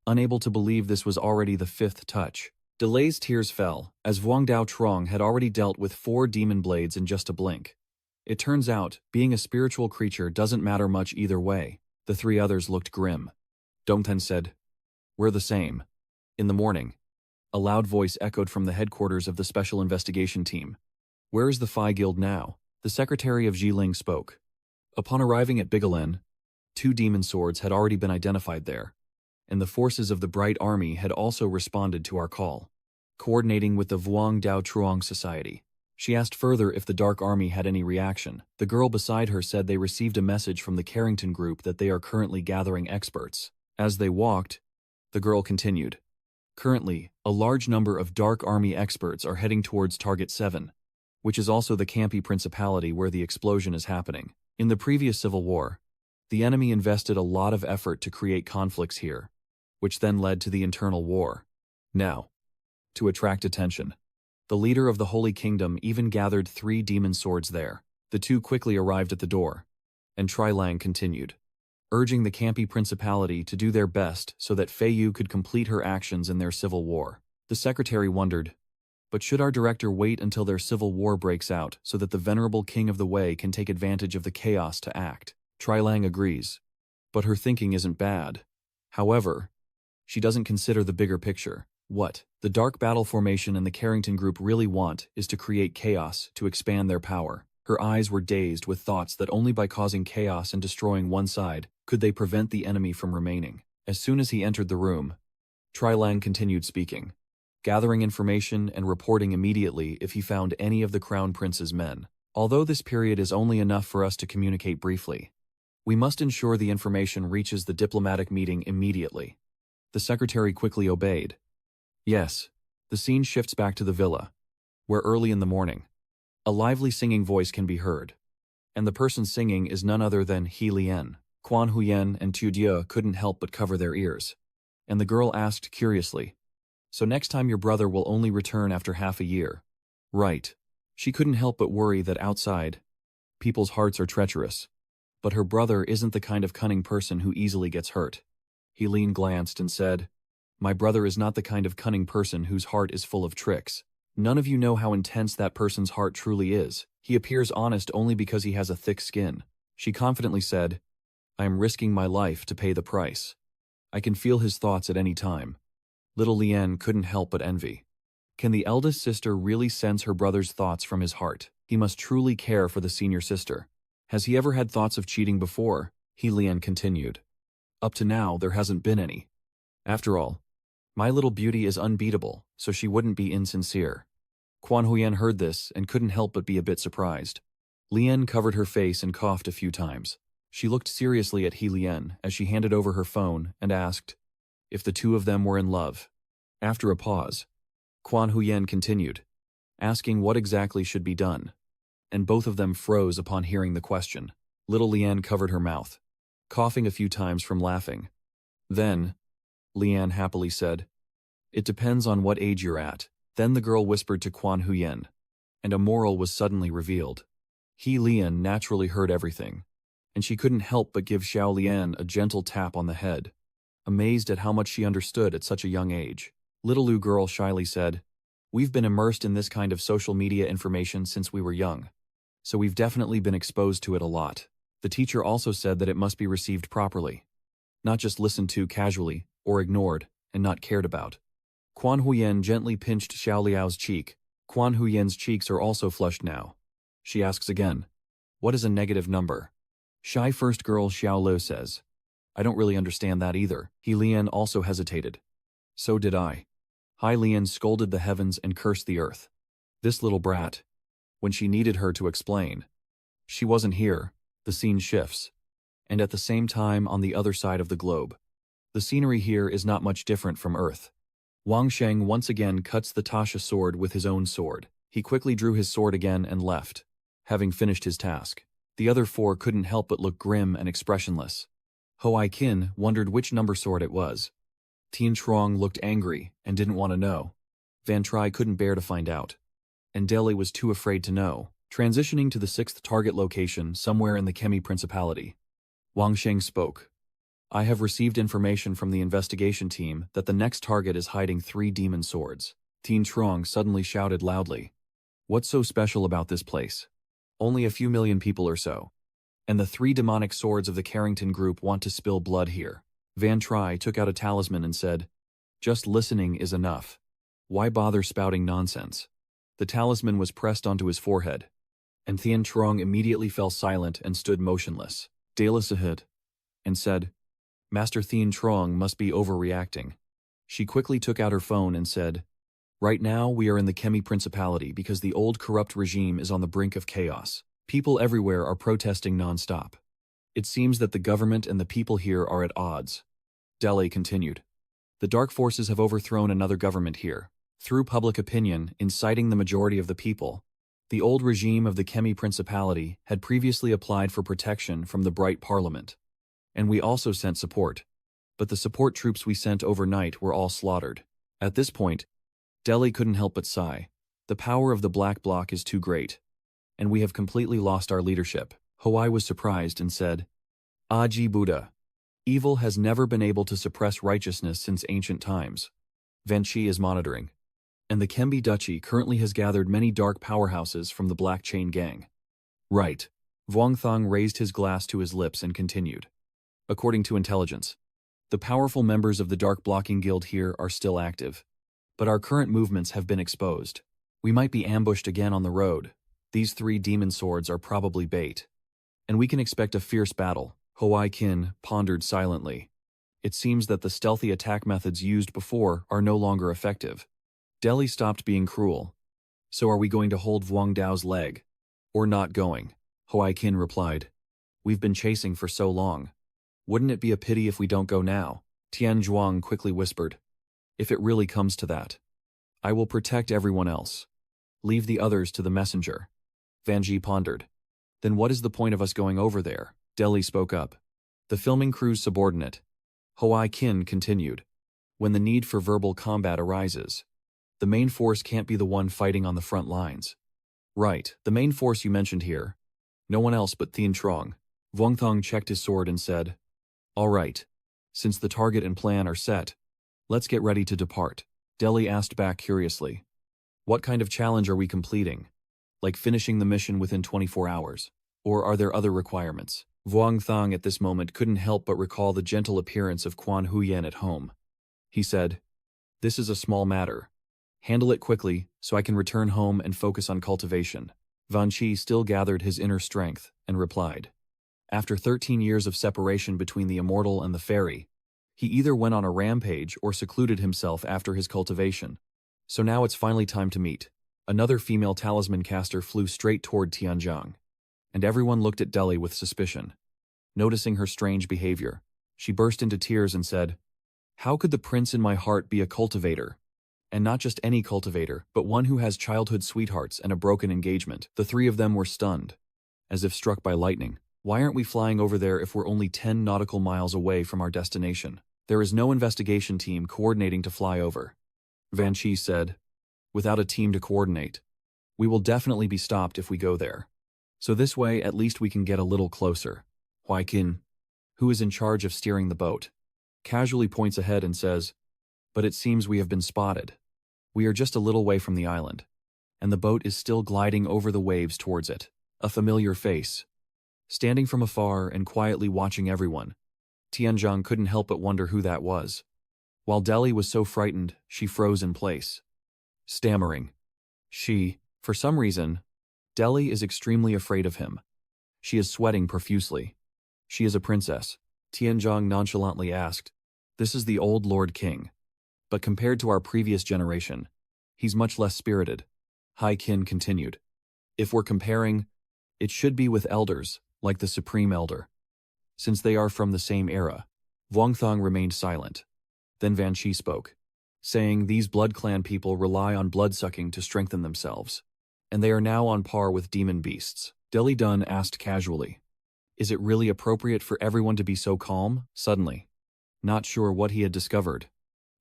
unable to believe this was already the 5th touch. Delay's tears fell, as Vuong Dao Trong had already dealt with 4 demon blades in just a blink. It turns out, being a spiritual creature doesn't matter much either way. The 3 others looked grim. Dongten said, We're the same. In the morning, a loud voice echoed from the headquarters of the Special Investigation Team. Where is the Phi Guild now? The secretary of Jiling spoke. Upon arriving at Bigalen, 2 demon swords had already been identified there, and the forces of the Bright Army had also responded to our call, coordinating with the Vuong Dao Truong Society. She asked further if the Dark Army had any reaction. The girl beside her said they received a message from the Carrington Group that they are currently gathering experts. As they walked, the girl continued, Currently, a large number of Dark Army experts are heading towards Target 7, which is also the Campi Principality where the explosion is happening. In the previous civil war, the enemy invested a lot of effort to create conflicts here, which then led to the internal war. Now, to attract attention, the leader of the Holy Kingdom even gathered 3 demon swords there. The 2 quickly arrived at the door, and Trilang continued, urging the Campi Principality to do their best so that Feiyu could complete her actions in their civil war. The secretary wondered, but should our director wait until their civil war breaks out so that the venerable King of the Way can take advantage of the chaos to act? Trilang agrees, but her thinking isn't bad. However, she doesn't consider the bigger picture. What the Dark Battle Formation and the Carrington Group really want is to create chaos to expand their power. Her eyes were dazed with thoughts that only by causing chaos and destroying one side could they prevent the enemy from remaining. As soon as he entered the room, Trilang continued speaking, gathering information and reporting immediately if he found any of the Crown Prince's men. Although this period is only enough for us to communicate briefly, we must ensure the information reaches the diplomatic meeting immediately. The secretary quickly obeyed. Yes. The scene shifts back to the villa, where early in the morning, a lively singing voice can be heard. And the person singing is none other than He Lian. Quan Huyen and Tu Dieu couldn't help but cover their ears. And the girl asked curiously, "So next time your brother will only return after half a year?" Right. She couldn't help but worry that outside, people's hearts are treacherous. But her brother isn't the kind of cunning person who easily gets hurt. Helene glanced and said, "My brother is not the kind of cunning person whose heart is full of tricks. None of you know how intense that person's heart truly is. He appears honest only because he has a thick skin." She confidently said, "I am risking my life to pay the price. I can feel his thoughts at any time." Little Lian couldn't help but envy. Can the eldest sister really sense her brother's thoughts from his heart? He must truly care for the senior sister. Has he ever had thoughts of cheating before? He Lian continued. Up to now, there hasn't been any. After all, my little beauty is unbeatable, so she wouldn't be insincere. Quan Huyen heard this and couldn't help but be a bit surprised. Lian covered her face and coughed a few times. She looked seriously at He Lian as she handed over her phone and asked if the two of them were in love. After a pause, Quan Huyen continued, asking what exactly should be done. And both of them froze upon hearing the question. Little Lian covered her mouth, coughing a few times from laughing. Then, Lian happily said, "It depends on what age you're at." Then the girl whispered to Quan Huyen, and a moral was suddenly revealed. He Lian naturally heard everything, and she couldn't help but give Xiao Lian a gentle tap on the head, amazed at how much she understood at such a young age. Little Lu girl shyly said, "We've been immersed in this kind of social media information since we were young, so we've definitely been exposed to it a lot." The teacher also said that it must be received properly, not just listened to casually or ignored and not cared about. Quan Huyen gently pinched Xiao Liao's cheek. Quan Huyen's cheeks are also flushed now. She asks again, "What is a negative number?" Shy first girl Xiao Lo says, "I don't really understand that either." He Lian also hesitated. "So did I." Hai Lian scolded the heavens and cursed the earth. This little brat. When she needed her to explain, she wasn't here. The scene shifts. And at the same time on the other side of the globe. The scenery here is not much different from Earth. Wang Sheng once again cuts the Tasha sword with his own sword. He quickly drew his sword again and left, having finished his task. The other four couldn't help but look grim and expressionless. Ho Ai Kin wondered which number sword it was. Tien Truong looked angry and didn't want to know. Van Tri couldn't bear to find out. And Delhi was too afraid to know. Transitioning to the 6th target location somewhere in the Kemi Principality, Wang Sheng spoke. "I have received information from the investigation team that the next target is hiding 3 demon swords." Tien Truong suddenly shouted loudly, "What's so special about this place? Only a few million people or so. And the 3 demonic swords of the Carrington group want to spill blood here." Van Tri took out a talisman and said, "Just listening is enough. Why bother spouting nonsense?" The talisman was pressed onto his forehead, and Tien Truong immediately fell silent and stood motionless. Dela Sahid, and said, "Master Tien Truong must be overreacting." She quickly took out her phone and said, "Right now we are in the Kemi Principality because the old corrupt regime is on the brink of chaos. People everywhere are protesting non-stop. It seems that the government and the people here are at odds." Delhi continued, "The dark forces have overthrown another government here, through public opinion inciting the majority of the people. The old regime of the Kemi Principality had previously applied for protection from the Bright Parliament, and we also sent support. But the support troops we sent overnight were all slaughtered." At this point, Delhi couldn't help but sigh. The power of the Black Bloc is too great, and we have completely lost our leadership. Hawaii was surprised and said, "Aji Buddha. Evil has never been able to suppress righteousness since ancient times. Venchi is monitoring. And the Kembi Duchy currently has gathered many dark powerhouses from the Black Chain Gang." "Right." Vuongthang raised his glass to his lips and continued. "According to intelligence, the powerful members of the Dark Blocking Guild here are still active. But our current movements have been exposed. We might be ambushed again on the road. These 3 demon swords are probably bait. And we can expect a fierce battle. Huai Qin pondered silently. It seems that the stealthy attack methods used before are no longer effective. Delhi stopped being cruel. So are we going to hold Vuong Dao's leg? Or not going? Huai Qin replied. We've been chasing for so long. Wouldn't it be a pity if we don't go now? Tian Zhuang quickly whispered. If it really comes to that, I will protect everyone else. Leave the others to the messenger. Van Ji pondered. Then what is the point of us going over there? Delhi spoke up. The filming crew's subordinate. Huai Qin continued. When the need for verbal combat arises, the main force can't be the one fighting on the front lines. Right, the main force you mentioned here. No one else but Thien Trong. Vuong Thong checked his sword and said, All right. Since the target and plan are set, let's get ready to depart. Delhi asked back curiously. What kind of challenge are we completing? Like finishing the mission within 24 hours? Or are there other requirements? Vuong Thong at this moment couldn't help but recall the gentle appearance of Quan Huyen at home. He said, This is a small matter. Handle it quickly, so I can return home and focus on cultivation. Van Chi still gathered his inner strength, and replied. After 13 years of separation between the immortal and the fairy, he either went on a rampage or secluded himself after his cultivation. So now it's finally time to meet. Another female talisman caster flew straight toward Tianjiang, and everyone looked at Delhi with suspicion. Noticing her strange behavior, she burst into tears and said, How could the prince in my heart be a cultivator? And not just any cultivator, but one who has childhood sweethearts and a broken engagement. The 3 of them were stunned, as if struck by lightning. Why aren't we flying over there if we're only 10 nautical miles away from our destination? There is no investigation team coordinating to fly over. Van Chi said, Without a team to coordinate, we will definitely be stopped if we go there. So this way, at least we can get a little closer. Huai Qin, who is in charge of steering the boat, casually points ahead and says, But it seems we have been spotted. We are just a little way from the island, and the boat is still gliding over the waves towards it. A familiar face. Standing from afar and quietly watching everyone, Tianjiang couldn't help but wonder who that was. While Delhi was so frightened, she froze in place. Stammering. For some reason, Delhi is extremely afraid of him. She is sweating profusely. She is a princess. Tianjiang nonchalantly asked. This is the old Lord King. But compared to our previous generation, he's much less spirited. Huai Qin continued. If we're comparing, it should be with elders, like the Supreme Elder. Since they are from the same era. Vuong Thong remained silent. Then Van Chi spoke, saying these blood clan people rely on blood-sucking to strengthen themselves, and they are now on par with demon beasts. Deli Dun asked casually, Is it really appropriate for everyone to be so calm? Suddenly, not sure what he had discovered,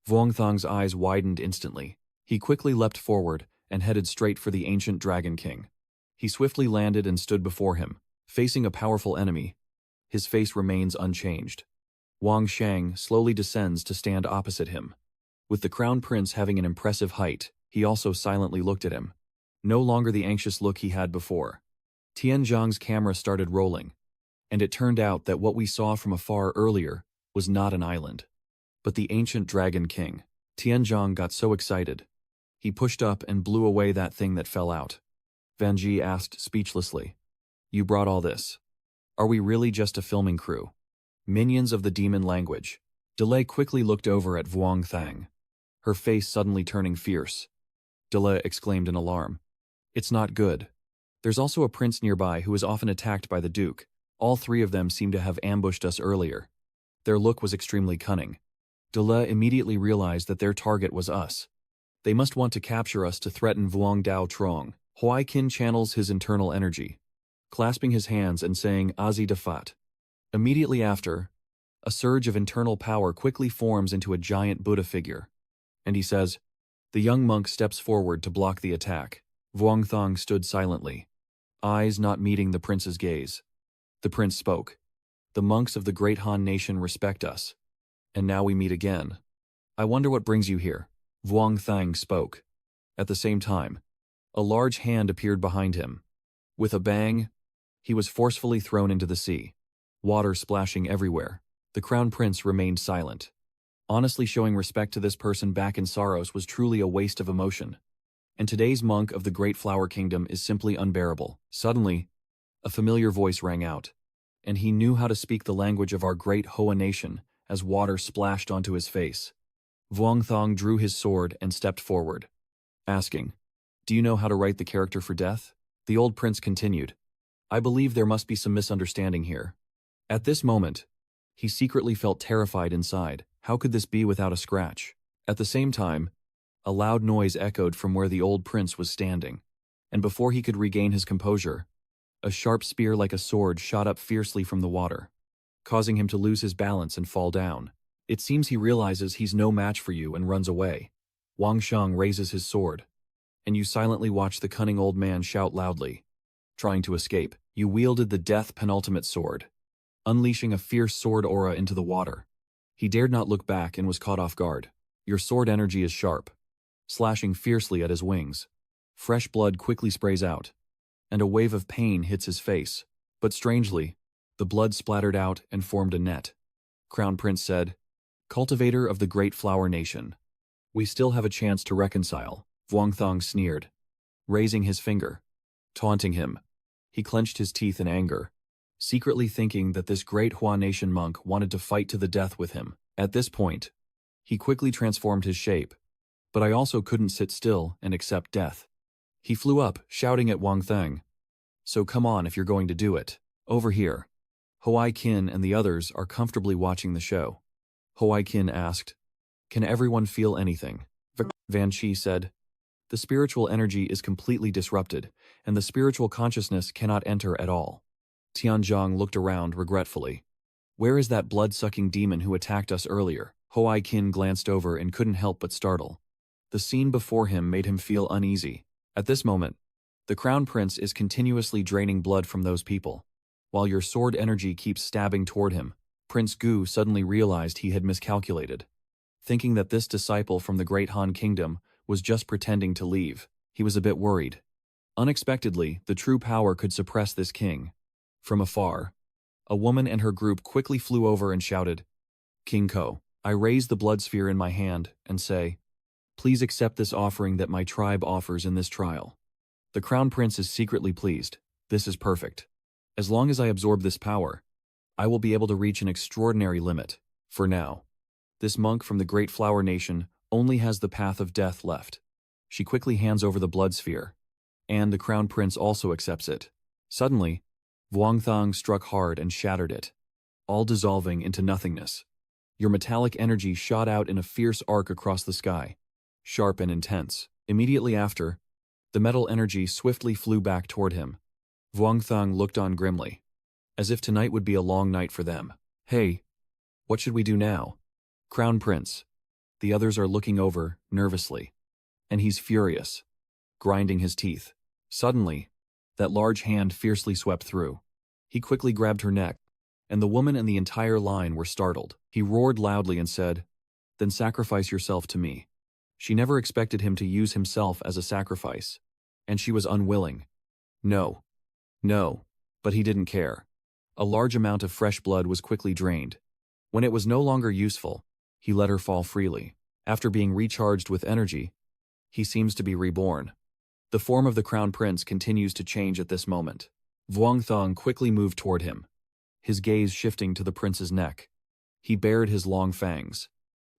Vuong Thong's eyes widened instantly. He quickly leapt forward and headed straight for the ancient Dragon King. He swiftly landed and stood before him, facing a powerful enemy. His face remains unchanged. Wang Shang slowly descends to stand opposite him. With the crown prince having an impressive height, he also silently looked at him. No longer the anxious look he had before. Tianjiang's camera started rolling, and it turned out that what we saw from afar earlier was not an island, but the ancient Dragon King. Tianjiang got so excited. He pushed up and blew away that thing that fell out. Van Ji asked speechlessly, You brought all this? Are we really just a filming crew? Minions of the demon language. Delay quickly looked over at Vuong Thang, her face suddenly turning fierce. Delay exclaimed in alarm. It's not good. There's also a prince nearby who is often attacked by the Duke. All 3 of them seem to have ambushed us earlier. Their look was extremely cunning. Delay immediately realized that their target was us. They must want to capture us to threaten Vuong Dao Trong. Huai Qin channels his internal energy, clasping his hands and saying Azi Dafat. Immediately after, a surge of internal power quickly forms into a giant Buddha figure, and he says, The young monk steps forward to block the attack. Vuong Thong stood silently, eyes not meeting the prince's gaze. The prince spoke. The monks of the great Han nation respect us, and now we meet again. I wonder what brings you here. Vuong Thang spoke. At the same time, a large hand appeared behind him. With a bang, he was forcefully thrown into the sea, water splashing everywhere. The crown prince remained silent. Honestly, showing respect to this person back in Saros was truly a waste of emotion. and today's monk of the Great Flower Kingdom is simply unbearable. Suddenly, a familiar voice rang out, and he knew how to speak the language of our great Hoa nation as water splashed onto his face. Vuong Thong drew his sword and stepped forward, asking, "Do you know how to write the character for death?" The old prince continued, "I believe there must be some misunderstanding here." At this moment, he secretly felt terrified inside. How could this be without a scratch? At the same time, a loud noise echoed from where the old prince was standing, and before he could regain his composure, a sharp spear like a sword shot up fiercely from the water, causing him to lose his balance and fall down. It seems he realizes he's no match for you and runs away. Wang Sheng raises his sword, and you silently watch the cunning old man shout loudly. Trying to escape, you wielded the death penultimate sword, unleashing a fierce sword aura into the water. He dared not look back and was caught off guard. Your sword energy is sharp, slashing fiercely at his wings. Fresh blood quickly sprays out, and a wave of pain hits his face. But strangely, the blood splattered out and formed a net. Crown Prince said, "Cultivator of the Great Flower Nation, we still have a chance to reconcile." Vuong Thong sneered, raising his finger, taunting him. He clenched his teeth in anger, secretly thinking that this great Hua Nation monk wanted to fight to the death with him. At this point, he quickly transformed his shape, but I also couldn't sit still and accept death. He flew up, shouting at Wang Thang, "So come on if you're going to do it. Over here." Hoai Kin and the others are comfortably watching the show. Hoai Kin asked, "Can everyone feel anything?" Van Chi said, "The spiritual energy is completely disrupted, and the spiritual consciousness cannot enter at all." Tianzhong looked around regretfully. "Where is that blood-sucking demon who attacked us earlier?" Hoai Kin glanced over and couldn't help but startle. The scene before him made him feel uneasy. At this moment, the Crown Prince is continuously draining blood from those people, while your sword energy keeps stabbing toward him. Prince Gu suddenly realized he had miscalculated. Thinking that this disciple from the Great Han Kingdom was just pretending to leave, he was a bit worried. Unexpectedly, the true power could suppress this king. From afar, a woman and her group quickly flew over and shouted, "King Ko, I raise the blood sphere in my hand and say, please accept this offering that my tribe offers in this trial." The Crown Prince is secretly pleased. This is perfect. As long as I absorb this power, I will be able to reach an extraordinary limit. For now, this monk from the Great Flower Nation only has the path of death left. She quickly hands over the blood sphere, and the Crown Prince also accepts it. Suddenly, Vuong Thang struck hard and shattered it, all dissolving into nothingness. Your metallic energy shot out in a fierce arc across the sky, sharp and intense. Immediately after, the metal energy swiftly flew back toward him. Vuong Thang looked on grimly, as if tonight would be a long night for them. "Hey, what should we do now?" Crown Prince. The others are looking over, nervously, and he's furious, grinding his teeth. Suddenly, that large hand fiercely swept through. He quickly grabbed her neck, and the woman and the entire line were startled. He roared loudly and said, "Then sacrifice yourself to me." She never expected him to use himself as a sacrifice, and she was unwilling. No, but he didn't care. A large amount of fresh blood was quickly drained. When it was no longer useful, he let her fall freely. After being recharged with energy, he seems to be reborn. The form of the Crown Prince continues to change at this moment. Vuong Thong quickly moved toward him, his gaze shifting to the prince's neck. He bared his long fangs,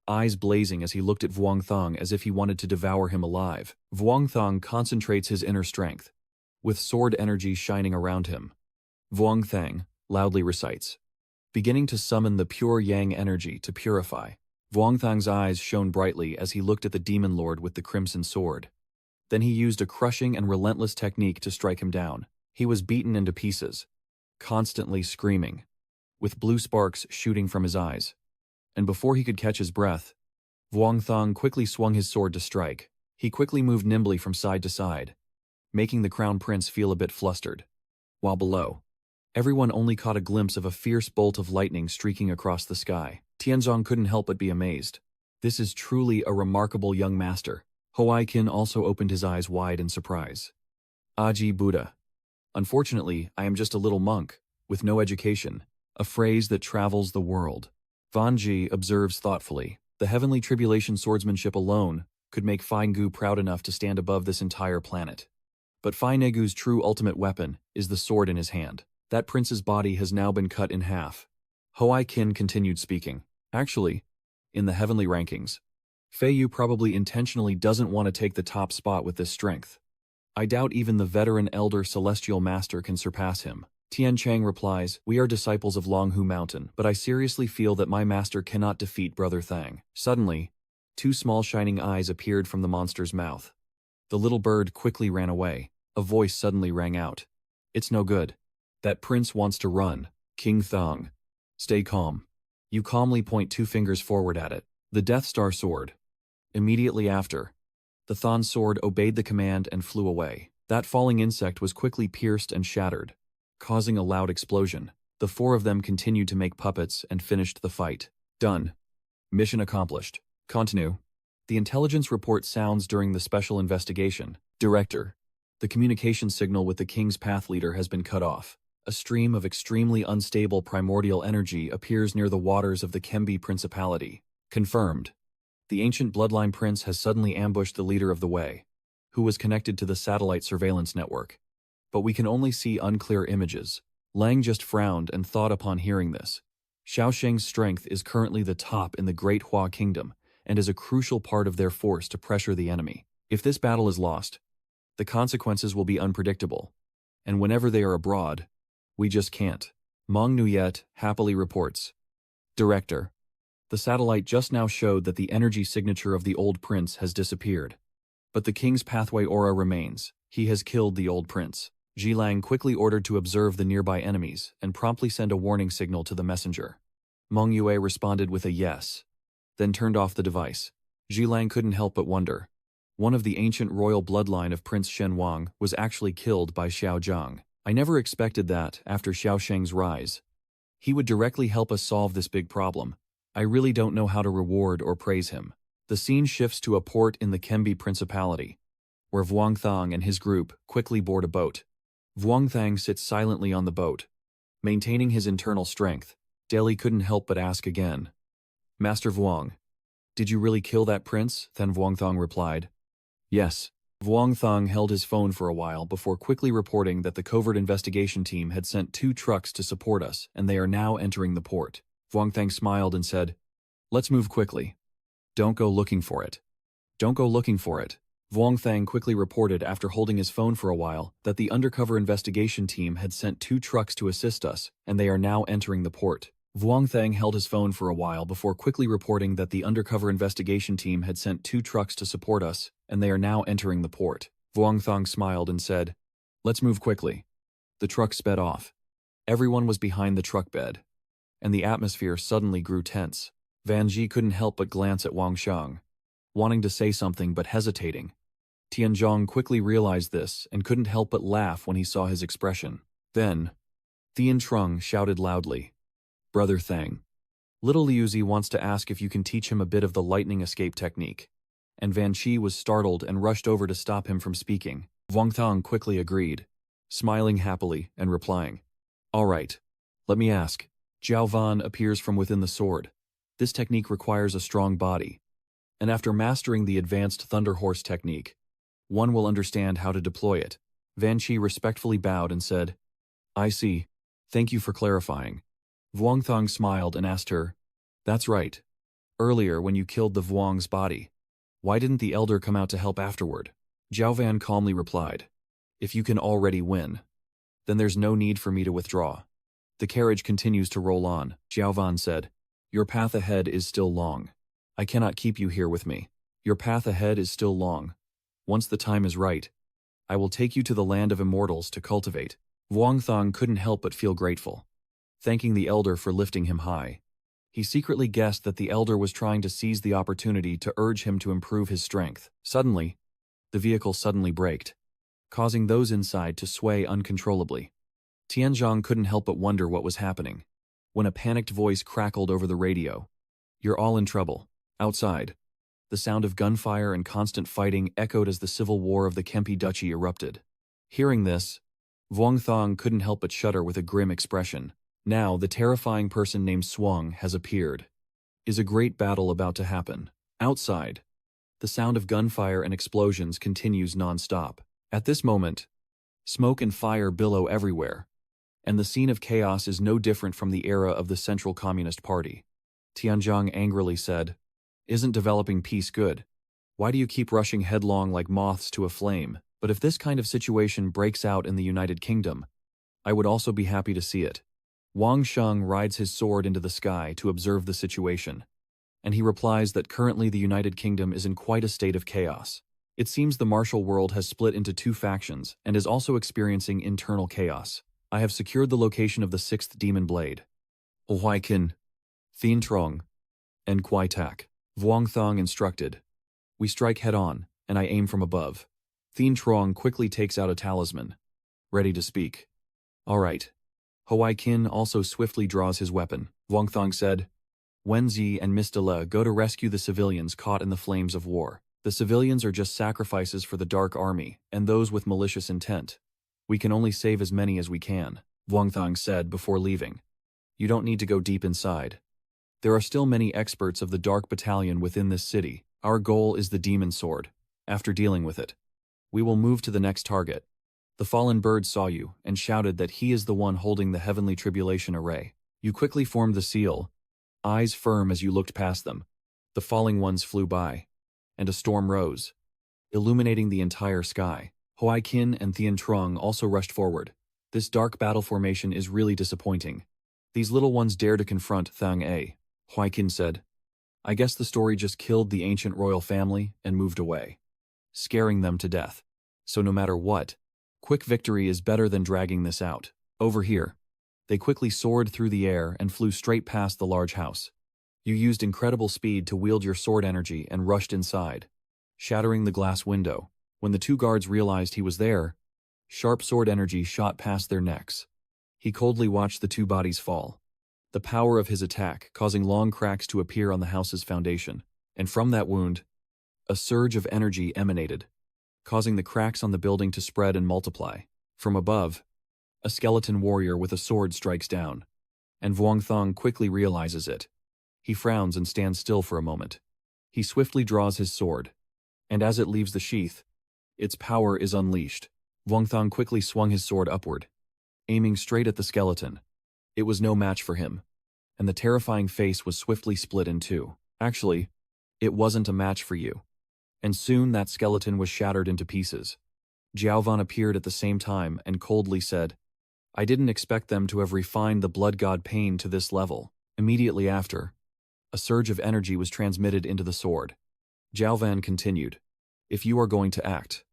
eyes blazing as he looked at Vuong Thong as if he wanted to devour him alive. Vuong Thong concentrates his inner strength, with sword energy shining around him. Vuong Thang loudly recites, beginning to summon the pure yang energy to purify. Vuong Thang's eyes shone brightly as he looked at the demon lord with the crimson sword. Then he used a crushing and relentless technique to strike him down. He was beaten into pieces, constantly screaming, with blue sparks shooting from his eyes. And before he could catch his breath, Vuong Thang quickly swung his sword to strike. He quickly moved nimbly from side to side, making the Crown Prince feel a bit flustered. While below, everyone only caught a glimpse of a fierce bolt of lightning streaking across the sky. Tianzong couldn't help but be amazed. This is truly a remarkable young master. Hoai Kin also opened his eyes wide in surprise. Aji Buddha. Unfortunately, I am just a little monk, with no education, a phrase that travels the world. Vanji observes thoughtfully, the heavenly tribulation swordsmanship alone could make Gu proud enough to stand above this entire planet. But Gu's true ultimate weapon is the sword in his hand. That prince's body has now been cut in half. Hoai Kin continued speaking. Actually, in the heavenly rankings, Yu probably intentionally doesn't want to take the top spot with this strength. I doubt even the veteran elder celestial master can surpass him. Tian Chang replies, "We are disciples of Mount Mountain, but I seriously feel that my master cannot defeat Brother Thang." Suddenly, two small shining eyes appeared from the monster's mouth. The little bird quickly ran away. A voice suddenly rang out. "It's no good. That prince wants to run. King Thang. Stay calm." You calmly point two fingers forward at it. The Death Star sword. Immediately after, the Thon sword obeyed the command and flew away. That falling insect was quickly pierced and shattered, causing a loud explosion. The four of them continued to make puppets and finished the fight. Done. Mission accomplished. Continue. The intelligence report sounds during the special investigation. Director. The communication signal with the King's Path Leader has been cut off. A stream of extremely unstable primordial energy appears near the waters of the Kembi Principality. Confirmed. The ancient bloodline prince has suddenly ambushed the leader of the Wei, who was connected to the satellite surveillance network. But we can only see unclear images. Lang just frowned and thought upon hearing this. Xiaosheng's strength is currently the top in the Great Hua Kingdom and is a crucial part of their force to pressure the enemy. If this battle is lost, the consequences will be unpredictable. And whenever they are abroad, we just can't. Meng Nuyet happily reports. Director. The satellite just now showed that the energy signature of the old prince has disappeared. But the king's pathway aura remains. He has killed the old prince. Jilang quickly ordered to observe the nearby enemies and promptly send a warning signal to the messenger. Meng Yue responded with a yes, then turned off the device. Jilang couldn't help but wonder. One of the ancient royal bloodline of Prince Shen Wang was actually killed by Xiao Zhang. I never expected that, after Xiaosheng's rise, he would directly help us solve this big problem. I really don't know how to reward or praise him. The scene shifts to a port in the Kembi Principality, where Vuong Thang and his group quickly board a boat. Vuong Thang sits silently on the boat, maintaining his internal strength. Deli couldn't help but ask again. "Master Vuong, did you really kill that prince?" Then Vuong Thang replied. "Yes." Vuong Thang held his phone for a while before quickly reporting that the covert investigation team had sent 2 trucks to support us and they are now entering the port. Vuong Thang smiled and said, "Let's move quickly. Don't go looking for it. Don't go looking for it." Vuong Thang quickly reported after holding his phone for a while that the undercover investigation team had sent 2 trucks to assist us and they are now entering the port. Vuong Thang held his phone for a while before quickly reporting that the undercover investigation team had sent 2 trucks to support us and they are now entering the port. Vuong Thang smiled and said, "Let's move quickly." The truck sped off. Everyone was behind the truck bed, and the atmosphere suddenly grew tense. Van Ji couldn't help but glance at Wang Shang, wanting to say something but hesitating. Tianzhong quickly realized this and couldn't help but laugh when he saw his expression. Then, Thian Trung shouted loudly, "Brother Thang, little Liuzi wants to ask if you can teach him a bit of the lightning escape technique." And Van Chi was startled and rushed over to stop him from speaking. Vuong Thang quickly agreed, smiling happily and replying, "All right, let me ask." Jiao Van appears from within the sword. This technique requires a strong body, and after mastering the advanced Thunder Horse technique, one will understand how to deploy it. Van Chi respectfully bowed and said, "I see. Thank you for clarifying." Vuong Thang smiled and asked her, "That's right. Earlier when you killed the Vuong's body, why didn't the elder come out to help afterward?" Jiao Van calmly replied, "If you can already win, then there's no need for me to withdraw." The carriage continues to roll on. Jiao Van said, "Your path ahead is still long. I cannot keep you here with me. Your path ahead is still long. Once the time is right, I will take you to the land of immortals to cultivate." Vuong Thang couldn't help but feel grateful, thanking the elder for lifting him high. He secretly guessed that the elder was trying to seize the opportunity to urge him to improve his strength. Suddenly, the vehicle suddenly braked, causing those inside to sway uncontrollably. Tianzhong couldn't help but wonder what was happening, when a panicked voice crackled over the radio. "You're all in trouble. Outside." The sound of gunfire and constant fighting echoed as the civil war of the Kempi Duchy erupted. Hearing this, Vuong Thang couldn't help but shudder with a grim expression. Now, the terrifying person named Swang has appeared. Is a great battle about to happen? Outside, The sound of gunfire and explosions continues non-stop. At this moment, smoke and fire billow everywhere, and the scene of chaos is no different from the era of the Central Communist Party. Tianzhong angrily said, "Isn't developing peace good? Why do you keep rushing headlong like moths to a flame? But if this kind of situation breaks out in the United Kingdom, I would also be happy to see it." Wang Sheng rides his sword into the sky to observe the situation, and he replies that currently the United Kingdom is in quite a state of chaos. It seems the martial world has split into two factions and is also experiencing internal chaos. I have secured the location of the 6th Demon Blade. Huaikin, Thien Trong, and Kwai Tak. Vuong Thong instructed. We strike head-on, and I aim from above. Thien Trong quickly takes out a talisman, ready to speak. All right. Huaikin also swiftly draws his weapon. Vuong Thong said, Wenzi and Miss Dele go to rescue the civilians caught in the flames of war. The civilians are just sacrifices for the Dark Army and those with malicious intent. We can only save as many as we can, Vuong Thong said before leaving. You don't need to go deep inside. There are still many experts of the Dark Battalion within this city. Our goal is the Demon Sword. After dealing with it, we will move to the next target. The fallen bird saw you and shouted that he is the one holding the heavenly tribulation array. You quickly formed the seal, eyes firm as you looked past them. The falling ones flew by, and a storm rose, illuminating the entire sky. Huaikin and Thien Trong also rushed forward. This dark battle formation is really disappointing. These little ones dare to confront Thang A, Huaikin said. I guess the story just killed the ancient royal family and moved away, scaring them to death. So no matter what, quick victory is better than dragging this out. Over here. They quickly soared through the air and flew straight past the large house. You used incredible speed to wield your sword energy and rushed inside, shattering the glass window. When the two guards realized he was there, sharp sword energy shot past their necks. He coldly watched the two bodies fall, the power of his attack causing long cracks to appear on the house's foundation, and from that wound, a surge of energy emanated, causing the cracks on the building to spread and multiply. From above, a skeleton warrior with a sword strikes down, and Vuong Thong quickly realizes it. He frowns and stands still for a moment. He swiftly draws his sword, and as it leaves the sheath, its power is unleashed. Vuong Thong quickly swung his sword upward, aiming straight at the skeleton. It was no match for him, and the terrifying face was swiftly split in two. Actually, it wasn't a match for you. And soon that skeleton was shattered into pieces. Jiaovan appeared at the same time and coldly said, I didn't expect them to have refined the blood god Pain to this level. Immediately after, a surge of energy was transmitted into the sword. Jiaovan continued, If you are going to act,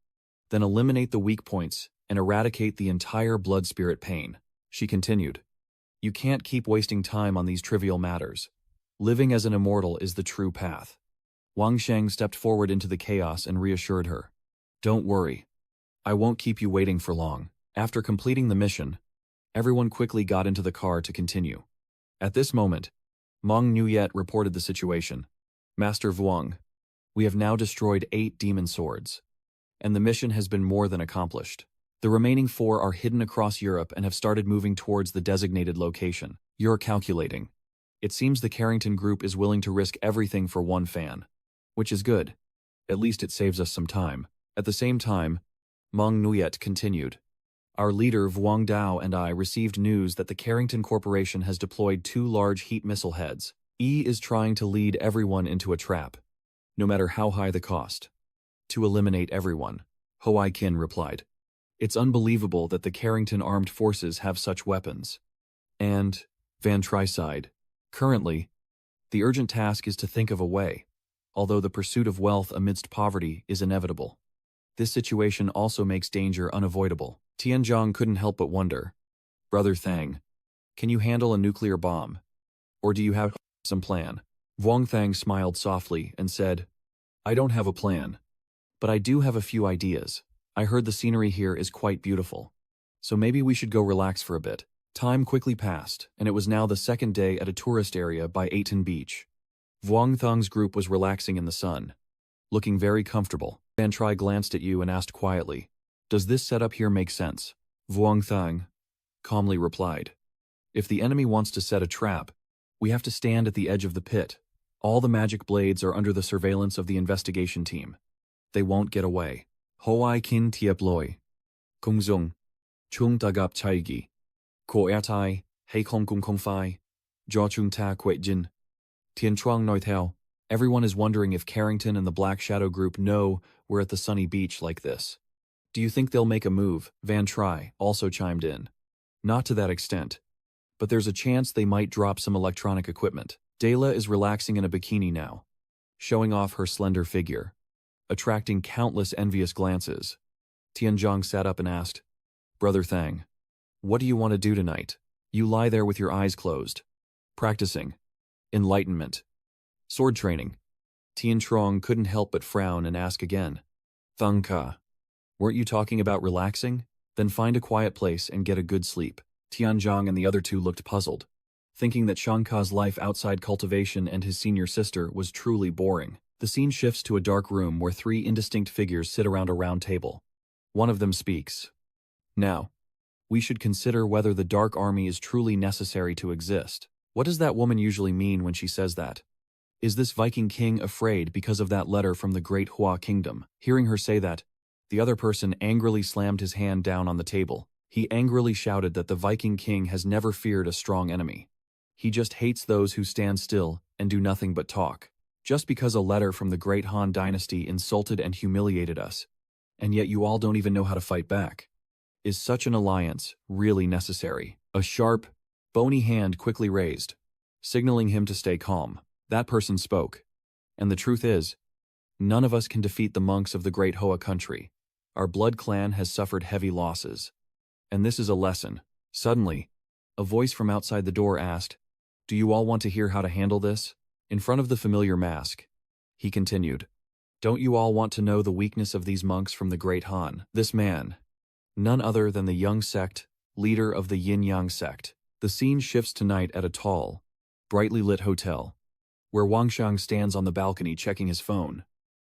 then eliminate the weak points and eradicate the entire blood spirit Pain. She continued, You can't keep wasting time on these trivial matters. Living as an immortal is the true path. Wang Sheng stepped forward into the chaos and reassured her. Don't worry. I won't keep you waiting for long. After completing the mission, everyone quickly got into the car to continue. At this moment, Meng Nuyet reported the situation. Master Vuong, we have now destroyed 8 demon swords, and the mission has been more than accomplished. The remaining 4 are hidden across Europe and have started moving towards the designated location. You're calculating. It seems the Carrington group is willing to risk everything for one fan, which is good. At least it saves us some time. At the same time, Meng Nuyet continued. Our leader Vuong Dao and I received news that the Carrington Corporation has deployed 2 large heat missile heads. E is trying to lead everyone into a trap, no matter how high the cost. To eliminate everyone, Huaikin replied. It's unbelievable that the Carrington armed forces have such weapons. And, Van Tri sighed. Currently, the urgent task is to think of a way, although the pursuit of wealth amidst poverty is inevitable. This situation also makes danger unavoidable. Tianzhong couldn't help but wonder, Brother Thang, can you handle a nuclear bomb? Or do you have some plan? Vuong Thang smiled softly and said, I don't have a plan, but I do have a few ideas. I heard the scenery here is quite beautiful, so maybe we should go relax for a bit. Time quickly passed, and it was now the second day at a tourist area by Aiton Beach. Vuong Thang's group was relaxing in the sun, looking very comfortable. Van Tri glanced at you and asked quietly, Does this setup here make sense? Vuong Thang calmly replied, If the enemy wants to set a trap, we have to stand at the edge of the pit. All the magic blades are under the surveillance of the investigation team. They won't get away. Hoai kin tiep loi. Kung zung. Chung dagap chaigi. Ko ertai, hei kong kung kong fai. Jo chung ta kwet jin. Tien chuang noi theo. Everyone is wondering if Carrington and the Black Shadow group know we're at the sunny beach like this. Do you think they'll make a move? Van Try also chimed in. Not to that extent. But there's a chance they might drop some electronic equipment. Dela is relaxing in a bikini now, showing off her slender figure, attracting countless envious glances. Tianzhong sat up and asked, Brother Thang, what do you want to do tonight? You lie there with your eyes closed. Practicing. Enlightenment. Sword training. Tian Trong couldn't help but frown and ask again. Thang Ka, weren't you talking about relaxing? Then find a quiet place and get a good sleep. Tianzhong and the other two looked puzzled, thinking that Shangka's life outside cultivation and his senior sister was truly boring. The scene shifts to a dark room where three indistinct figures sit around a round table. One of them speaks. Now, we should consider whether the Dark Army is truly necessary to exist. What does that woman usually mean when she says that? Is this Viking king afraid because of that letter from the Great Hua Kingdom? Hearing her say that, the other person angrily slammed his hand down on the table. He angrily shouted that the Viking king has never feared a strong enemy. He just hates those who stand still and do nothing but talk. Just because a letter from the Great Han Dynasty insulted and humiliated us, and yet you all don't even know how to fight back. Is such an alliance really necessary? A sharp, bony hand quickly raised, signaling him to stay calm. That person spoke. And the truth is, none of us can defeat the monks of the Great Hoa country. Our blood clan has suffered heavy losses. And this is a lesson. Suddenly, a voice from outside the door asked, Do you all want to hear how to handle this? In front of the familiar mask, he continued, Don't you all want to know the weakness of these monks from the Great Han? This man, none other than the young Sect, leader of the Yinyang sect. The scene shifts tonight at a tall, brightly lit hotel, where Wang Xiang stands on the balcony checking his phone,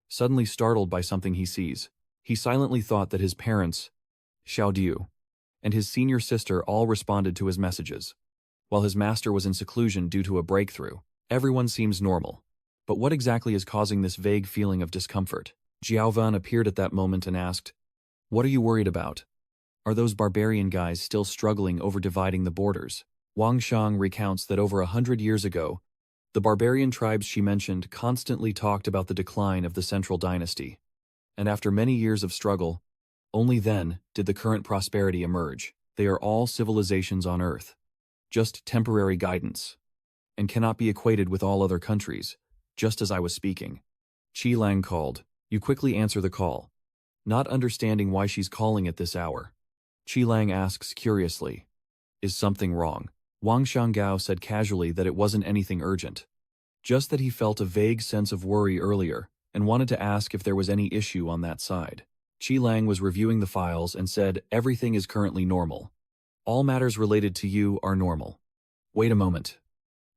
suddenly startled by something he sees. He silently thought that his parents, Xiao Diu, and his senior sister all responded to his messages, while his master was in seclusion due to a breakthrough. Everyone seems normal. But what exactly is causing this vague feeling of discomfort? Jiao Van appeared at that moment and asked, What are you worried about? Are those barbarian guys still struggling over dividing the borders? Wang Xiang recounts that over 100 years ago, the barbarian tribes she mentioned constantly talked about the decline of the central dynasty. And after many years of struggle, only then did the current prosperity emerge. They are all civilizations on Earth, just temporary guidance, and cannot be equated with all other countries, just as I was speaking. Qi Lang called. You quickly answer the call, not understanding why she's calling at this hour. Qi Lang asks curiously, Is something wrong? Wang Xianggao said casually that it wasn't anything urgent, just that he felt a vague sense of worry earlier and wanted to ask if there was any issue on that side. Qi Lang was reviewing the files and said everything is currently normal. All matters related to you are normal. Wait a moment.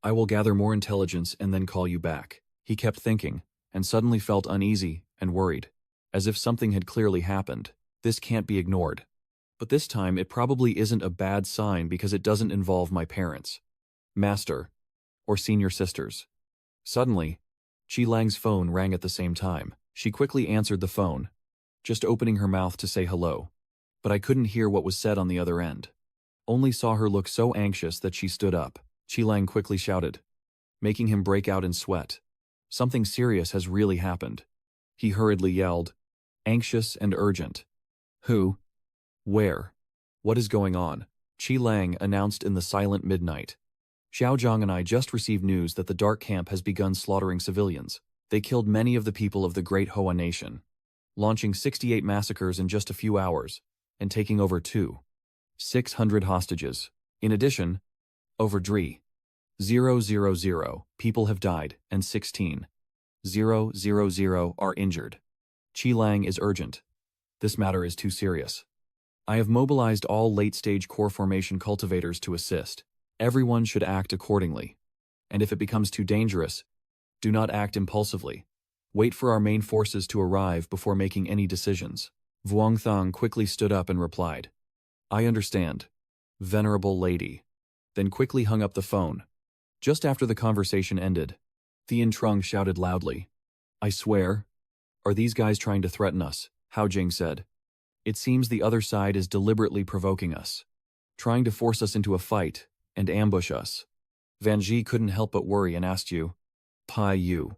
I will gather more intelligence and then call you back. He kept thinking, and suddenly felt uneasy and worried, as if something had clearly happened. This can't be ignored. But this time it probably isn't a bad sign because it doesn't involve my parents, master, or senior sisters. Suddenly, Qi Lang's phone rang at the same time. She quickly answered the phone, just opening her mouth to say hello. But I couldn't hear what was said on the other end. Only saw her look so anxious that she stood up. Qi Lang quickly shouted, making him break out in sweat. Something serious has really happened. He hurriedly yelled, anxious and urgent. Who? Where? What is going on? Qi Lang announced in the silent midnight. Xiaozhang and I just received news that the Dark Camp has begun slaughtering civilians. They killed many of the people of the Great Hoa Nation, launching 68 massacres in just a few hours, and taking over 600 hostages. In addition, over 3,000 people have died and 16,000 are injured. Qi Lang is urgent. This matter is too serious. I have mobilized all late-stage core formation cultivators to assist. Everyone should act accordingly. And if it becomes too dangerous, do not act impulsively. Wait for our main forces to arrive before making any decisions. Vuong Thang quickly stood up and replied, I understand, venerable lady. Then quickly hung up the phone. Just after the conversation ended, Thien Trung shouted loudly. I swear. Are these guys trying to threaten us? Hao Jing said. It seems the other side is deliberately provoking us, trying to force us into a fight and ambush us. Van Ji couldn't help but worry and asked you, Pai Yu,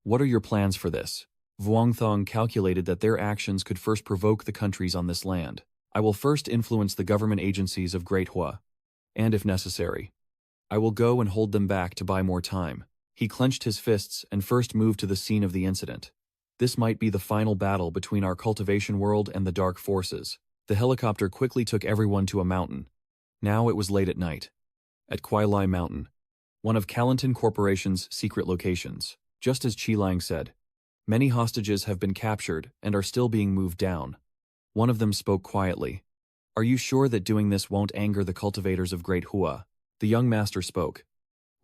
what are your plans for this? Vuong Thong calculated that their actions could first provoke the countries on this land. I will first influence the government agencies of Great Hua, and if necessary, I will go and hold them back to buy more time. He clenched his fists and first moved to the scene of the incident. This might be the final battle between our cultivation world and the dark forces. The helicopter quickly took everyone to a mountain. Now it was late at night. At Kuai Mountain, one of Calenton Corporation's secret locations. Just as Qi Lang said, many hostages have been captured and are still being moved down. One of them spoke quietly. Are you sure that doing this won't anger the cultivators of Great Hua? The young master spoke.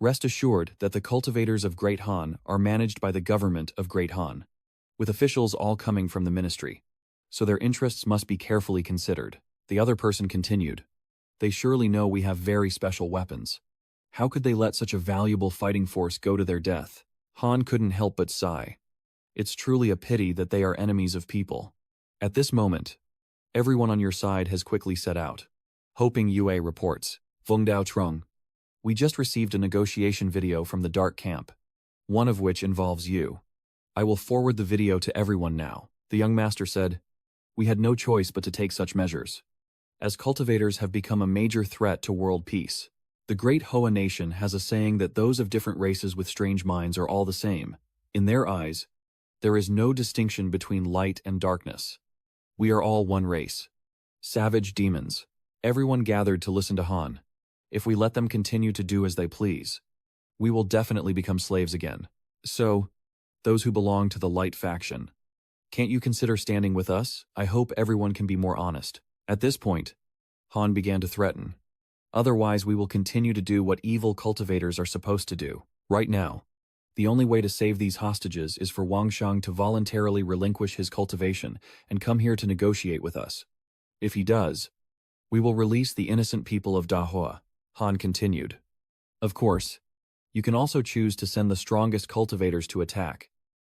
Rest assured that the cultivators of Great Han are managed by the government of Great Han, with officials all coming from the ministry, so their interests must be carefully considered. The other person continued. They surely know we have very special weapons. How could they let such a valuable fighting force go to their death? Han couldn't help but sigh. It's truly a pity that they are enemies of people. At this moment, everyone on your side has quickly set out. Hoping Yue reports. Vung Dao Trung. We just received a negotiation video from the Dark Camp, one of which involves you. I will forward the video to everyone now. The young master said, we had no choice but to take such measures, as cultivators have become a major threat to world peace. The great Hoa nation has a saying that those of different races with strange minds are all the same. In their eyes, there is no distinction between light and darkness. We are all one race. Savage demons. Everyone gathered to listen to Han. If we let them continue to do as they please, we will definitely become slaves again. So, those who belong to the light faction, can't you consider standing with us? I hope everyone can be more honest. At this point, Han began to threaten. Otherwise, we will continue to do what evil cultivators are supposed to do. Right now, the only way to save these hostages is for Wang Shang to voluntarily relinquish his cultivation and come here to negotiate with us. If he does, we will release the innocent people of Dahua. Han continued. Of course, you can also choose to send the strongest cultivators to attack.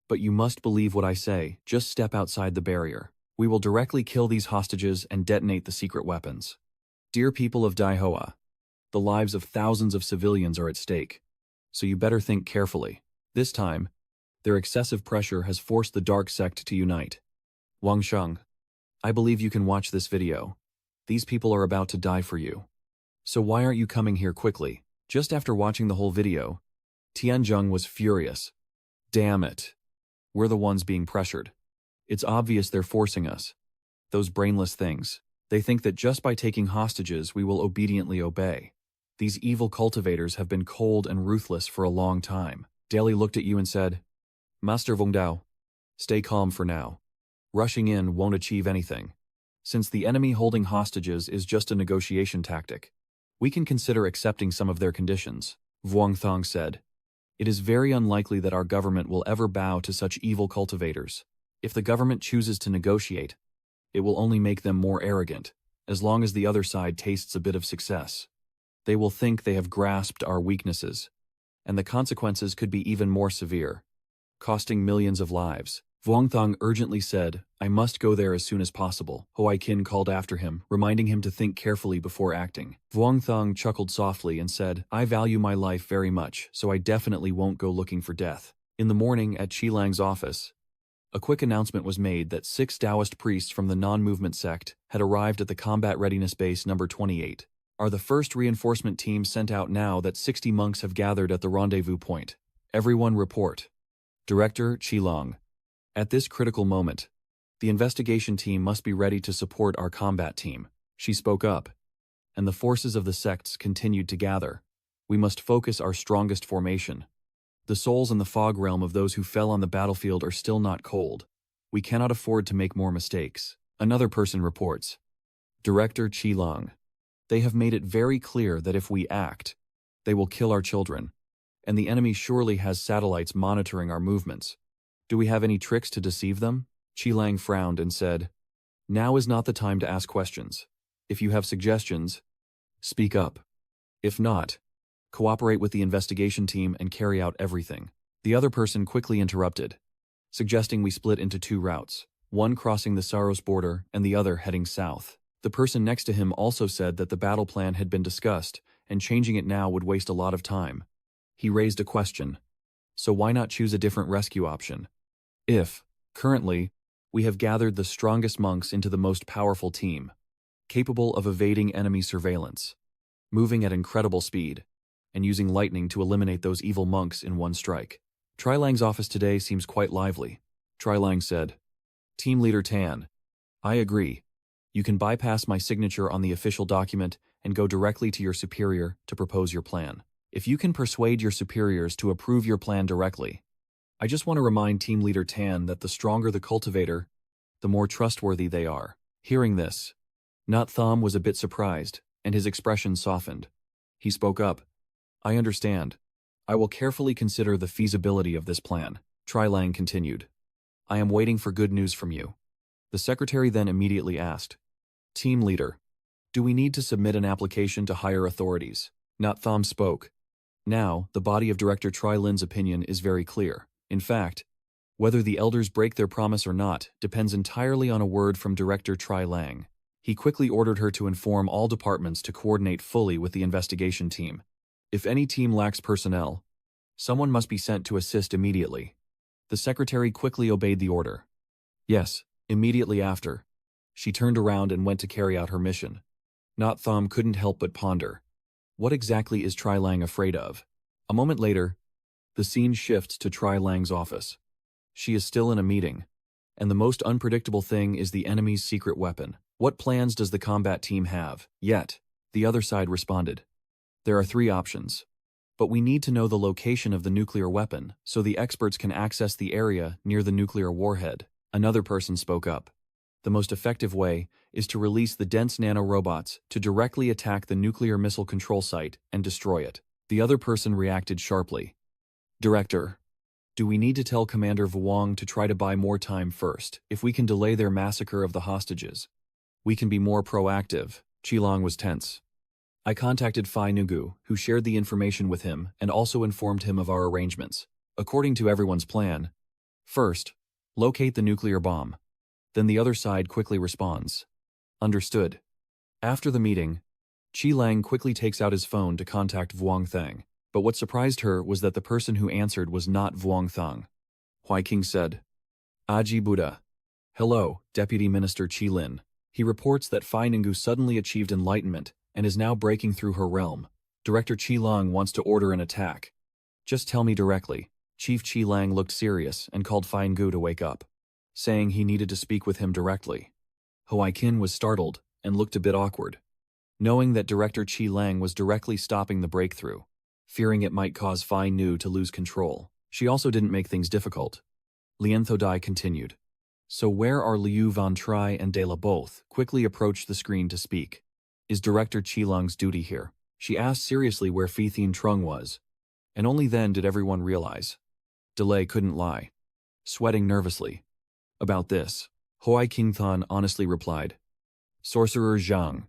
But you must believe what I say. Just step outside the barrier. We will directly kill these hostages and detonate the secret weapons. Dear people of Daihoa, the lives of thousands of civilians are at stake, so you better think carefully. This time, their excessive pressure has forced the Dark Sect to unite. Wang Sheng, I believe you can watch this video. These people are about to die for you. So why aren't you coming here quickly? Just after watching the whole video, Tianzheng was furious. Damn it. We're the ones being pressured. It's obvious they're forcing us. Those brainless things. They think that just by taking hostages we will obediently obey. These evil cultivators have been cold and ruthless for a long time. Daly looked at you and said, Master Vongdao, stay calm for now. Rushing in won't achieve anything. Since the enemy holding hostages is just a negotiation tactic, we can consider accepting some of their conditions. Vuong Thong said, it is very unlikely that our government will ever bow to such evil cultivators. If the government chooses to negotiate, it will only make them more arrogant, as long as the other side tastes a bit of success. They will think they have grasped our weaknesses, and the consequences could be even more severe, costing millions of lives. Vuong Thong urgently said, I must go there as soon as possible. Hoai Kin called after him, reminding him to think carefully before acting. Vuong Thong chuckled softly and said, I value my life very much, so I definitely won't go looking for death. In the morning at Qi Lang's office, a quick announcement was made that 6 Taoist priests from the non-movement sect had arrived at the Combat Readiness Base number 28. Are the first reinforcement team sent out now that 60 monks have gathered at the rendezvous point? Everyone report. Director Qi Lang. At this critical moment, the investigation team must be ready to support our combat team. She spoke up, and the forces of the sects continued to gather. We must focus our strongest formation. The souls in the fog realm of those who fell on the battlefield are still not cold. We cannot afford to make more mistakes. Another person reports. Director Qi Lang. They have made it very clear that if we act, they will kill our children, and the enemy surely has satellites monitoring our movements. Do we have any tricks to deceive them? Qi Lang frowned and said, now is not the time to ask questions. If you have suggestions, speak up. If not, cooperate with the investigation team and carry out everything. The other person quickly interrupted, suggesting we split into two routes, one crossing the Saros border and the other heading south. The person next to him also said that the battle plan had been discussed, and changing it now would waste a lot of time. He raised a question. So why not choose a different rescue option? If, currently, we have gathered the strongest monks into the most powerful team, capable of evading enemy surveillance, moving at incredible speed, and using lightning to eliminate those evil monks in one strike. Trilang's office today seems quite lively. Trilang said. Team Leader Tan. I agree. You can bypass my signature on the official document and go directly to your superior to propose your plan. If you can persuade your superiors to approve your plan directly. I just want to remind Team Leader Tan that the stronger the cultivator, the more trustworthy they are. Hearing this, Not Thom was a bit surprised, and his expression softened. He spoke up. I understand. I will carefully consider the feasibility of this plan. Trilang continued. I am waiting for good news from you. The secretary then immediately asked. Team Leader. Do we need to submit an application to higher authorities? Not Thom spoke. Now, the body of Director Trilin's opinion is very clear. In fact, whether the elders break their promise or not depends entirely on a word from Director Trilang. He quickly ordered her to inform all departments to coordinate fully with the investigation team. If any team lacks personnel, someone must be sent to assist immediately. The secretary quickly obeyed the order. Yes, immediately after, she turned around and went to carry out her mission. Not Thom couldn't help but ponder. What exactly is Trilang afraid of? A moment later, the scene shifts to Trilang's office. She is still in a meeting, and the most unpredictable thing is the enemy's secret weapon. What plans does the combat team have? Yet, the other side responded. There are 3 options. But we need to know the location of the nuclear weapon so the experts can access the area near the nuclear warhead. Another person spoke up. The most effective way is to release the dense nanorobots to directly attack the nuclear missile control site and destroy it. The other person reacted sharply. Director, do we need to tell Commander Vuong to try to buy more time first? If we can delay their massacre of the hostages, we can be more proactive. Qilong was tense. I contacted Phi Nugu, who shared the information with him and also informed him of our arrangements. According to everyone's plan, first, locate the nuclear bomb. Then the other side quickly responds. Understood. After the meeting, Qilong quickly takes out his phone to contact Vuong Thang, but what surprised her was that the person who answered was not Vuong Thang. Huai King said, Aji Buddha. Hello, Deputy Minister Qilin. He reports that Phi Nugu suddenly achieved enlightenment and is now breaking through her realm. Director Qilong wants to order an attack. Just tell me directly. Chief Qilong looked serious and called Phi Nugu to wake up, saying he needed to speak with him directly. Huai Kin was startled and looked a bit awkward, knowing that Director Qilong was directly stopping the breakthrough, fearing it might cause Phi Nu to lose control. She also didn't make things difficult. Lien Thodai continued. So where are Liu Van Tri and De La both? Quickly approached the screen to speak. Is Director Qilong's duty here? She asked seriously where Phi Thien Trung was, and only then did everyone realize. Delay couldn't lie. Sweating nervously. About this, Huai Qingthan honestly replied. Sorcerer Zhang.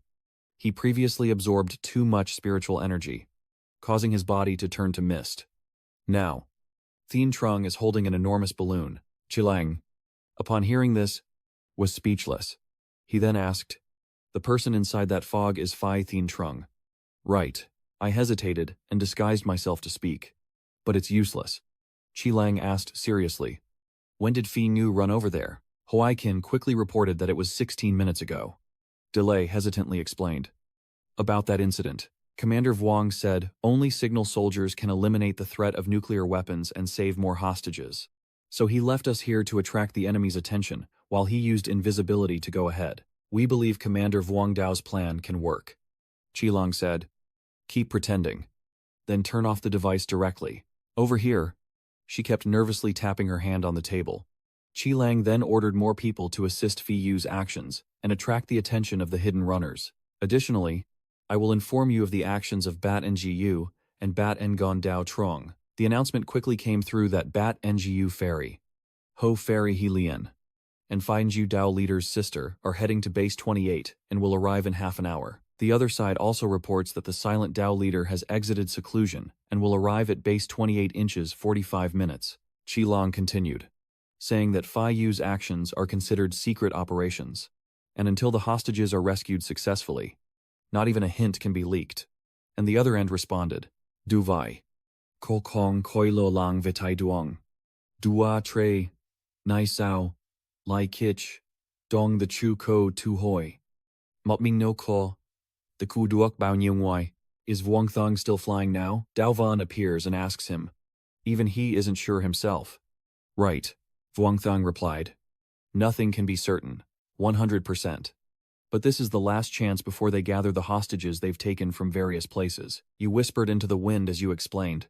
He previously absorbed too much spiritual energy, causing his body to turn to mist. Now, Thien Trung is holding an enormous balloon. Qilong, upon hearing this, was speechless. He then asked, the person inside that fog is Phi Thien Trung. Right. I hesitated and disguised myself to speak. But it's useless. Qilong asked seriously. When did Phi Nu run over there? Huai Kin quickly reported that it was 16 minutes ago. Delay hesitantly explained. About that incident, Commander Vuong said only signal soldiers can eliminate the threat of nuclear weapons and save more hostages. So he left us here to attract the enemy's attention, while he used invisibility to go ahead. We believe Commander Vuong Dao's plan can work. Qilong said. Keep pretending. Then turn off the device directly. Over here. She kept nervously tapping her hand on the table. Qilong then ordered more people to assist Phi Yu's actions and attract the attention of the hidden runners. Additionally, I will inform you of the actions of Bat Ngu and Bat Ngon Dao Trong. The announcement quickly came through that Bat Ngu Ferry, Ho Ferry He Lian, and Phi Nju Dao Leader's sister are heading to Base 28 and will arrive in half an hour. The other side also reports that the silent Dao Leader has exited seclusion and will arrive at base 28 inches 45 minutes. Qilong continued, saying that Fai Yu's actions are considered secret operations, and until the hostages are rescued successfully, not even a hint can be leaked. And the other end responded, Du Vai. Ko Kong Koi Lo Lang Vitai Duong. Dua Tre. Nai Sao. Lai Kich. Dong the Chu Ko Tu Hoi. Mot Ming No Ko. The Ku Duok Bao Nyung Wai. Is Vuong Thong still flying now? Dao Van appears and asks him. Even he isn't sure himself. Right, Vuong Thong replied. Nothing can be certain, 100%. But this is the last chance before they gather the hostages they've taken from various places. You whispered into the wind as you explained.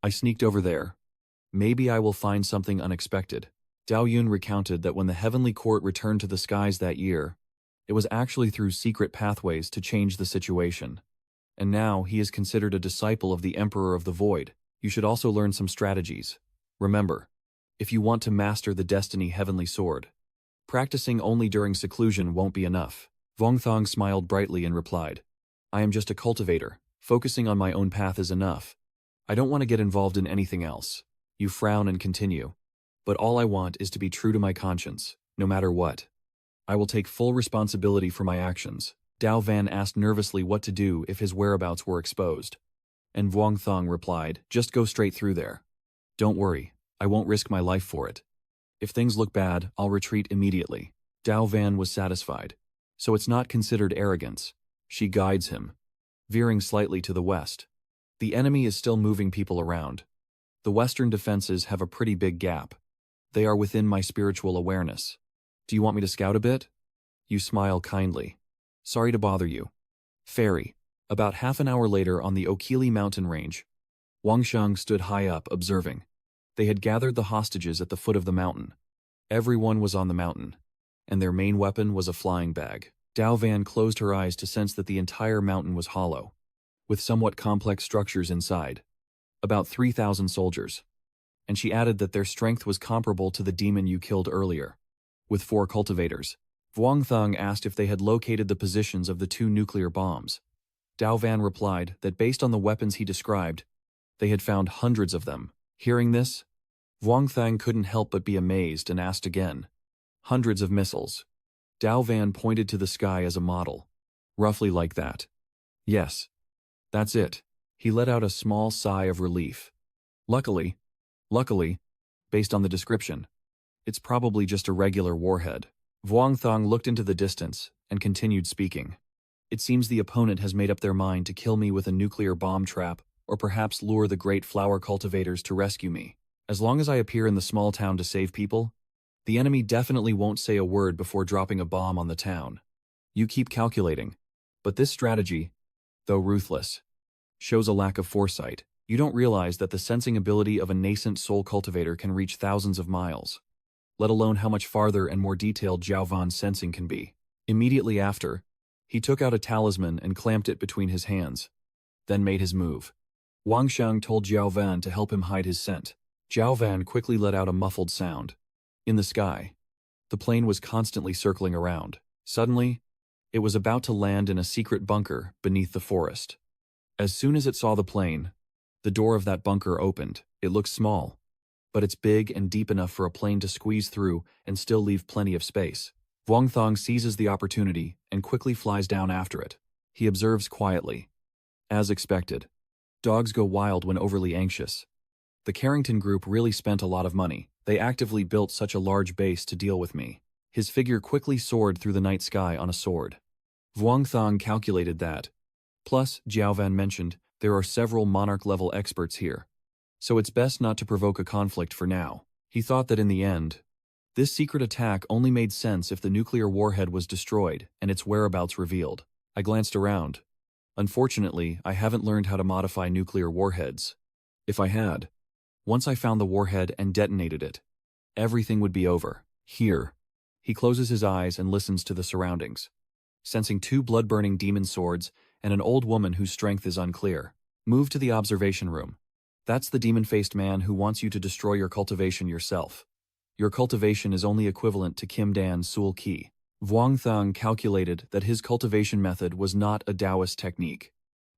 I sneaked over there. Maybe I will find something unexpected. Dao Yun recounted that when the Heavenly Court returned to the skies that year, it was actually through secret pathways to change the situation. And now he is considered a disciple of the Emperor of the Void. You should also learn some strategies. Remember, if you want to master the Destiny Heavenly Sword, practicing only during seclusion won't be enough. Vuong Thong smiled brightly and replied, I am just a cultivator. Focusing on my own path is enough. I don't want to get involved in anything else. You frown and continue. But all I want is to be true to my conscience, no matter what. I will take full responsibility for my actions. Dao Van asked nervously what to do if his whereabouts were exposed. And Vuong Thong replied, just go straight through there. Don't worry, I won't risk my life for it. If things look bad, I'll retreat immediately. Dao Van was satisfied. So it's not considered arrogance. She guides him, veering slightly to the west. The enemy is still moving people around. The western defenses have a pretty big gap. They are within my spiritual awareness. Do you want me to scout a bit? You smile kindly. Sorry to bother you. Fairy. About half an hour later on the Okili mountain range, Wang Sheng stood high up, observing. They had gathered the hostages at the foot of the mountain. Everyone was on the mountain, and their main weapon was a flying bag. Dao Van closed her eyes to sense that the entire mountain was hollow, with somewhat complex structures inside. About 3,000 soldiers. And she added that their strength was comparable to the demon you killed earlier, with 4 cultivators. Vuong Thong asked if they had located the positions of the 2 nuclear bombs. Dao Van replied that based on the weapons he described, they had found hundreds of them. Hearing this, Vuong Thong couldn't help but be amazed and asked again. Hundreds of missiles. Dao Van pointed to the sky as a model. Roughly like that. Yes. That's it. He let out a small sigh of relief. Luckily, based on the description, it's probably just a regular warhead. Vuong Thong looked into the distance and continued speaking. It seems the opponent has made up their mind to kill me with a nuclear bomb trap, or perhaps lure the great flower cultivators to rescue me. As long as I appear in the small town to save people, the enemy definitely won't say a word before dropping a bomb on the town. You keep calculating. But this strategy, though ruthless, shows a lack of foresight. You don't realize that the sensing ability of a nascent soul cultivator can reach thousands of miles, let alone how much farther and more detailed Jiao Van's sensing can be. Immediately after, he took out a talisman and clamped it between his hands, then made his move. Wang Sheng told Jiao Van to help him hide his scent. Jiao Van quickly let out a muffled sound. In the sky, the plane was constantly circling around. Suddenly, it was about to land in a secret bunker beneath the forest. As soon as it saw the plane, the door of that bunker opened. It looked small, but it's big and deep enough for a plane to squeeze through and still leave plenty of space. Vuong Thong seizes the opportunity and quickly flies down after it. He observes quietly. As expected, dogs go wild when overly anxious. The Carrington group really spent a lot of money. They actively built such a large base to deal with me. His figure quickly soared through the night sky on a sword. Vuong Thong calculated that. Plus, Jiao Van mentioned, there are several monarch-level experts here. So it's best not to provoke a conflict for now. He thought that in the end, this secret attack only made sense if the nuclear warhead was destroyed and its whereabouts revealed. I glanced around. Unfortunately, I haven't learned how to modify nuclear warheads. If I had, once I found the warhead and detonated it, everything would be over. Here. He closes his eyes and listens to the surroundings, sensing 2 blood-burning demon swords and an old woman whose strength is unclear. Move to the observation room. That's the demon-faced man who wants you to destroy your cultivation yourself. Your cultivation is only equivalent to Kim Dan Sul Ki. Vuong Thong calculated that his cultivation method was not a Taoist technique,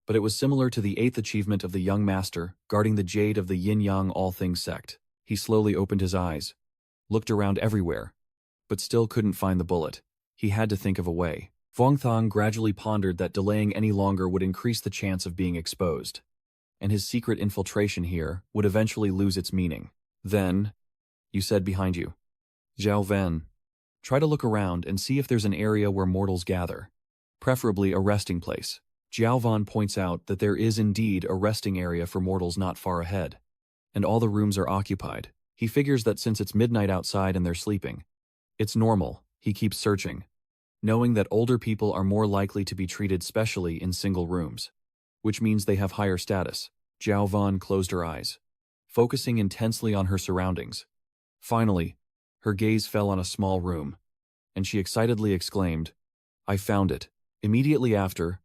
but it was similar to the 8th achievement of the young master, guarding the jade of the Yinyang all things sect. He slowly opened his eyes, looked around everywhere, but still couldn't find the bullet. He had to think of a way. Vuongthang gradually pondered that delaying any longer would increase the chance of being exposed, and his secret infiltration here would eventually lose its meaning. Then, you said behind you. Zhao Ven. Try to look around and see if there's an area where mortals gather, preferably a resting place. Jiao Van points out that there is indeed a resting area for mortals not far ahead, and all the rooms are occupied. He figures that since it's midnight outside and they're sleeping, it's normal. He keeps searching, knowing that older people are more likely to be treated specially in single rooms, which means they have higher status. Jiao Van closed her eyes, focusing intensely on her surroundings. Finally, her gaze fell on a small room, and she excitedly exclaimed, "I found it." Immediately after,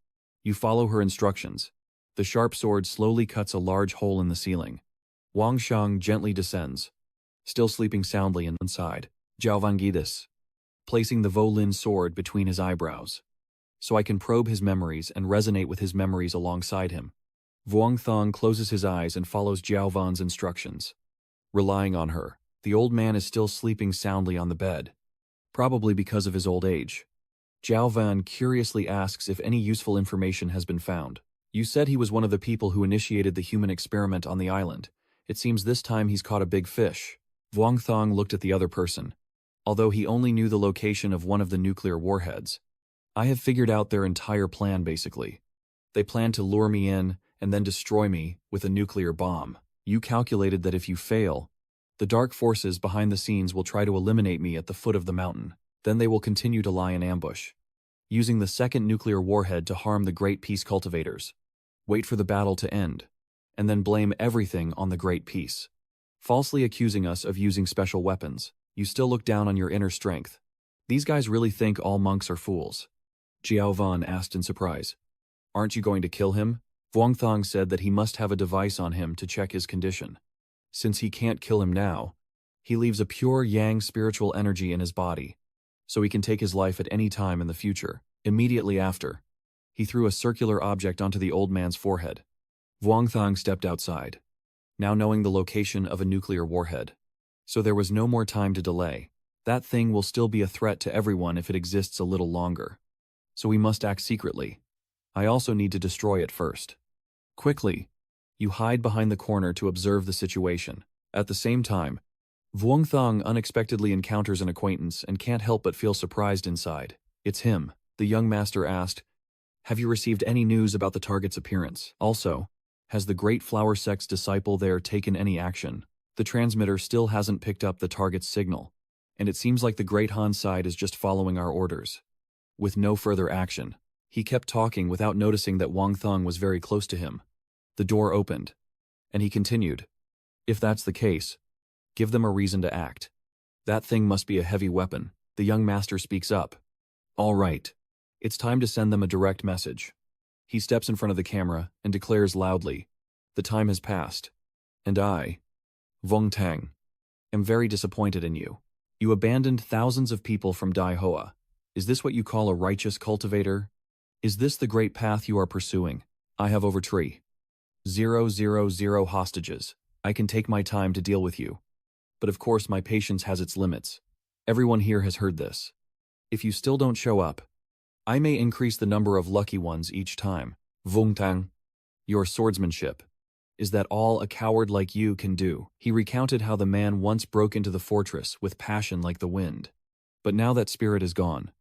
you follow her instructions. The sharp sword slowly cuts a large hole in the ceiling. Wang Shang gently descends, still sleeping soundly inside. Zhao Vangidis, placing the Volin sword between his eyebrows, so I can probe his memories and resonate with his memories alongside him. Vuongthang closes his eyes and follows Jiao Van's instructions, relying on her. The old man is still sleeping soundly on the bed, probably because of his old age. Jiao Van curiously asks if any useful information has been found. You said he was one of the people who initiated the human experiment on the island. It seems this time he's caught a big fish. Vuongthang looked at the other person. Although he only knew the location of one of the nuclear warheads, I have figured out their entire plan basically. They plan to lure me in and then destroy me with a nuclear bomb. You calculated that if you fail, the dark forces behind the scenes will try to eliminate me at the foot of the mountain. Then they will continue to lie in ambush, using the second nuclear warhead to harm the Great Peace cultivators. Wait for the battle to end, and then blame everything on the Great Peace, falsely accusing us of using special weapons. You still look down on your inner strength. These guys really think all monks are fools. Jiao Van asked in surprise. Aren't you going to kill him? Vuongthang said that he must have a device on him to check his condition. Since he can't kill him now, he leaves a pure yang spiritual energy in his body, so he can take his life at any time in the future. Immediately after, he threw a circular object onto the old man's forehead. Vuongthang stepped outside, now knowing the location of a nuclear warhead. So there was no more time to delay. That thing will still be a threat to everyone if it exists a little longer. So we must act secretly. I also need to destroy it first. Quickly, you hide behind the corner to observe the situation. At the same time, Vuongthang unexpectedly encounters an acquaintance and can't help but feel surprised inside. It's him. The young master asked, "Have you received any news about the target's appearance? Also, has the Great Flower Sect's disciple there taken any action? The transmitter still hasn't picked up the target's signal, and it seems like the Great Han side is just following our orders, with no further action." He kept talking without noticing that Vuongthang was very close to him. The door opened, and he continued, "If that's the case, give them a reason to act. That thing must be a heavy weapon." The young master speaks up. "All right. It's time to send them a direct message." He steps in front of the camera and declares loudly, "The time has passed, and I, Vuongthang, am very disappointed in you. You abandoned thousands of people from Dai Hoa. Is this what you call a righteous cultivator? Is this the great path you are pursuing? I have over 3,000 hostages. I can take my time to deal with you. But of course my patience has its limits. Everyone here has heard this. If you still don't show up, I may increase the number of lucky ones each time. Vuongthang, your swordsmanship. Is that all a coward like you can do?" He recounted how the man once broke into the fortress with passion like the wind. But now that spirit is gone,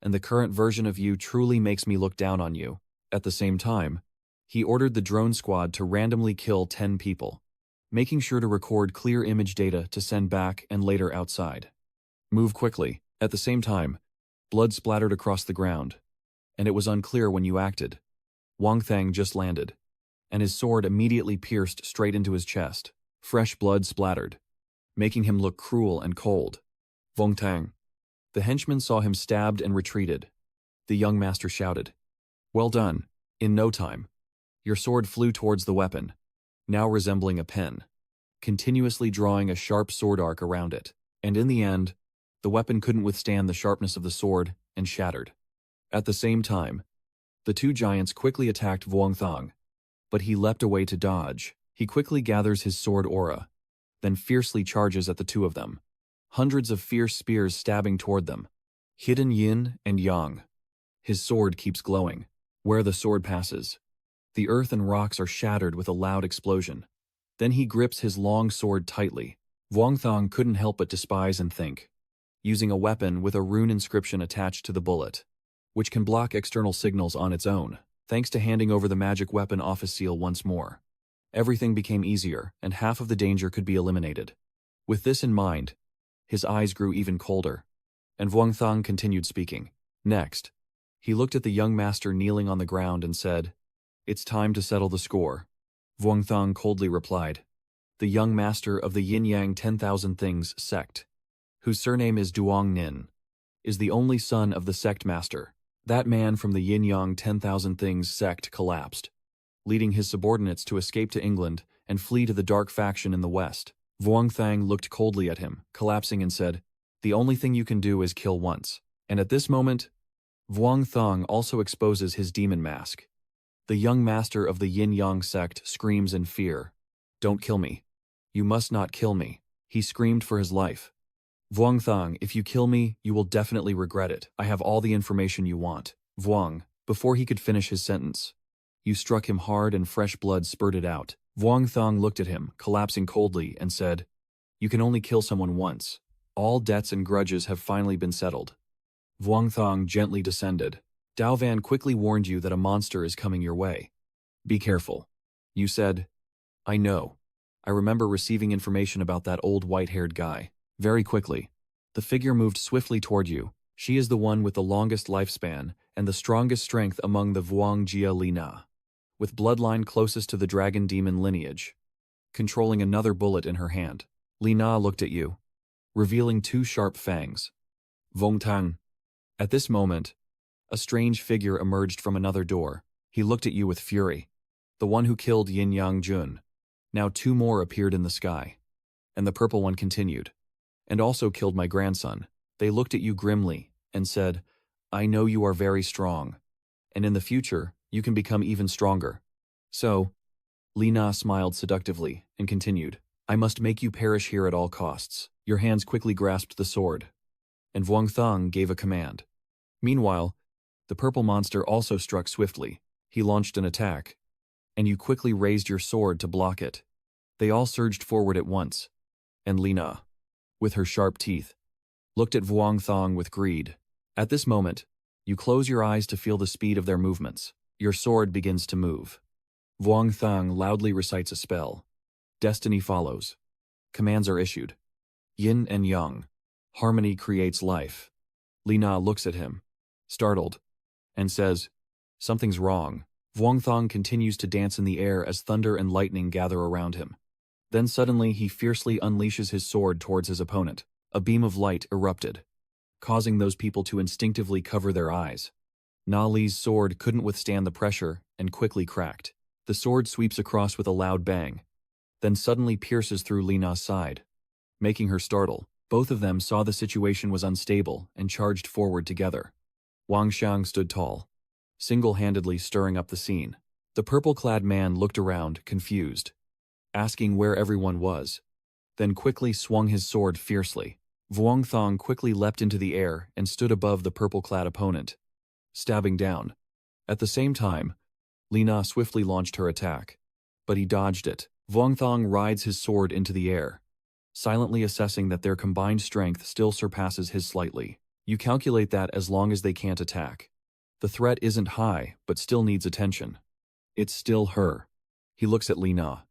and the current version of you truly makes me look down on you. At the same time, he ordered the drone squad to randomly kill 10 people, making sure to record clear image data to send back and later outside. Move quickly. At the same time, blood splattered across the ground, and it was unclear when you acted. Vuongthang just landed, and his sword immediately pierced straight into his chest. Fresh blood splattered, making him look cruel and cold. Vuongthang. The henchman saw him stabbed and retreated. The young master shouted, "Well done." In no time, your sword flew towards the weapon, now resembling a pen, continuously drawing a sharp sword arc around it. And in the end, the weapon couldn't withstand the sharpness of the sword and shattered. At the same time, The two giants quickly attacked Vuongthang, but he leapt away to dodge. He quickly gathers his sword aura, then fiercely charges at the two of them. Hundreds of fierce spears stabbing toward them. Hidden yin and yang. His sword keeps glowing. Where the sword passes, the earth and rocks are shattered with a loud explosion. Then he grips his long sword tightly. Vuongthang couldn't help but despise and think. Using a weapon with a rune inscription attached to the bullet, which can block external signals on its own, thanks to handing over the magic weapon office seal once more. Everything became easier, and half of the danger could be eliminated. With this in mind, his eyes grew even colder, and Vuongthang continued speaking. Next, he looked at the young master kneeling on the ground and said, "It's time to settle the score." Vuongthang coldly replied, "The young master of the Yinyang 10,000 Things Sect, whose surname is Duong Nin, is the only son of the Sect master." That man from the Yinyang 10,000 Things Sect collapsed, leading his subordinates to escape to England and flee to the dark faction in the west. Vuongthang looked coldly at him, collapsing, and said, "The only thing you can do is kill once." And at this moment, Vuongthang also exposes his demon mask. The young master of the Yin-Yang sect screams in fear. "Don't kill me. You must not kill me." He screamed for his life. "Vuongthang, if you kill me, you will definitely regret it. I have all the information you want." Vuong, before he could finish his sentence, you struck him hard and fresh blood spurted out. Vuongthang looked at him, collapsing coldly, and said, "You can only kill someone once. All debts and grudges have finally been settled." Vuongthang gently descended. Daovan quickly warned you that a monster is coming your way. Be careful. You said, "I know. I remember receiving information about that old white-haired guy." Very quickly, the figure moved swiftly toward you. She is the one with the longest lifespan and the strongest strength among the Vuongjia Lina, with bloodline closest to the dragon demon lineage, controlling another bullet in her hand. Lina looked at you, revealing two sharp fangs. Vuongtang. At this moment, a strange figure emerged from another door. He looked at you with fury. The one who killed Yinyang Jun. Now two more appeared in the sky. And the purple one continued. "And also killed my grandson." They looked at you grimly and said, "I know you are very strong. And in the future, you can become even stronger." So, Lina smiled seductively and continued, "I must make you perish here at all costs." Your hands quickly grasped the sword, and Vuongthang gave a command. Meanwhile, the purple monster also struck swiftly. He launched an attack, and you quickly raised your sword to block it. They all surged forward at once, and Lina, with her sharp teeth, looked at Vuongthang with greed. At this moment, you close your eyes to feel the speed of their movements. Your sword begins to move. Vuongthang loudly recites a spell. Destiny follows. Commands are issued. Yin and Yang. Harmony creates life. Lina looks at him, startled, and says, "Something's wrong." Vuongthang continues to dance in the air as thunder and lightning gather around him. Then suddenly he fiercely unleashes his sword towards his opponent. A beam of light erupted, causing those people to instinctively cover their eyes. Na Li's sword couldn't withstand the pressure and quickly cracked. The sword sweeps across with a loud bang, then suddenly pierces through Lina's side, making her startle. Both of them saw the situation was unstable and charged forward together. Wang Xiang stood tall, single-handedly stirring up the scene. The purple-clad man looked around, confused, asking where everyone was, then quickly swung his sword fiercely. Vuongthang quickly leapt into the air and stood above the purple-clad opponent, stabbing down. At the same time, Lina swiftly launched her attack, but he dodged it. Vuongthang rides his sword into the air, silently assessing that their combined strength still surpasses his slightly. You calculate that as long as they can't attack. The threat isn't high, but still needs attention. It's still her. He looks at Lina.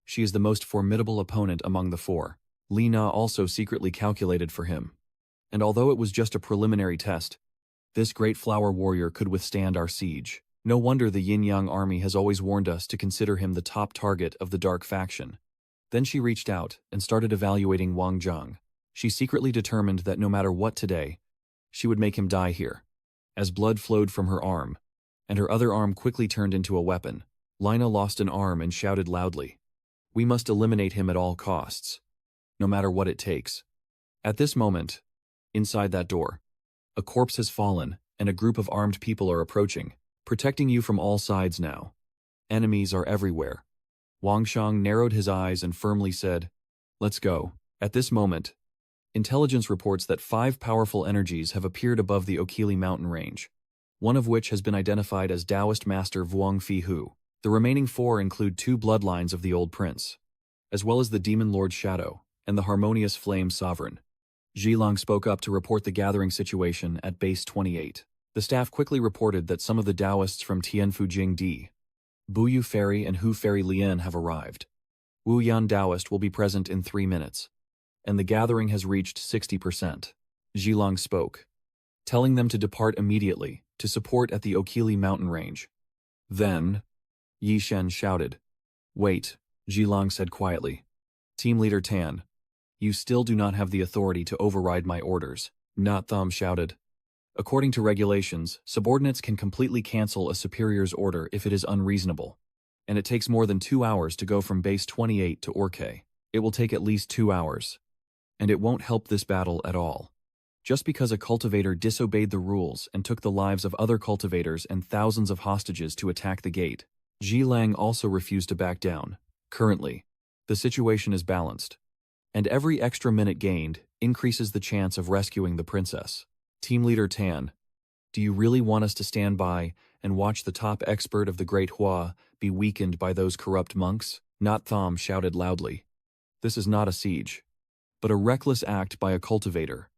She is the most formidable opponent among the four. Lina also secretly calculated for him. And although it was just a preliminary test, this great flower warrior could withstand our siege. No wonder the Yinyang army has always warned us to consider him the top target of the dark faction. Then she reached out and started evaluating Wang Zhang. She secretly determined that no matter what today, she would make him die here. As blood flowed from her arm, and her other arm quickly turned into a weapon, Lina lost an arm and shouted loudly, "We must eliminate him at all costs, no matter what it takes." At this moment, inside that door, a corpse has fallen and a group of armed people are approaching. protecting you from all sides now. Enemies are everywhere. Wang Shang narrowed his eyes and firmly said, "Let's go." At this moment, intelligence reports that 5 powerful energies have appeared above the Okili mountain range, one of which has been identified as Taoist Master Vuong Fi Hu. The remaining 4 include 2 bloodlines of the old prince, as well as the Demon Lord Shadow and the Harmonious Flame Sovereign. Zhilang spoke up to report the gathering situation at Base 28. The staff quickly reported that some of the Taoists from Tianfu Jingdi, Buyu Ferry and Hu Ferry Lian have arrived. Wu Yan Taoist will be present in 3 minutes, and the gathering has reached 60%. Zhilang spoke, telling them to depart immediately to support at the Okili mountain range. Then, Yi Shen shouted. "Wait," Zhilang said quietly. "Team Leader Tan, you still do not have the authority to override my orders," Not Thom shouted. "According to regulations, subordinates can completely cancel a superior's order if it is unreasonable, and it takes more than 2 hours to go from Base 28 to Orke. It will take at least 2 hours, and it won't help this battle at all. Just because a cultivator disobeyed the rules and took the lives of other cultivators and thousands of hostages to attack the gate." Zhilang also refused to back down. Currently, the situation is balanced, and every extra minute gained increases the chance of rescuing the princess. Team Leader Tan, do you really want us to stand by and watch the top expert of the Great Hua be weakened by those corrupt monks? Not Thom shouted loudly. This is not a siege, but a reckless act by a cultivator,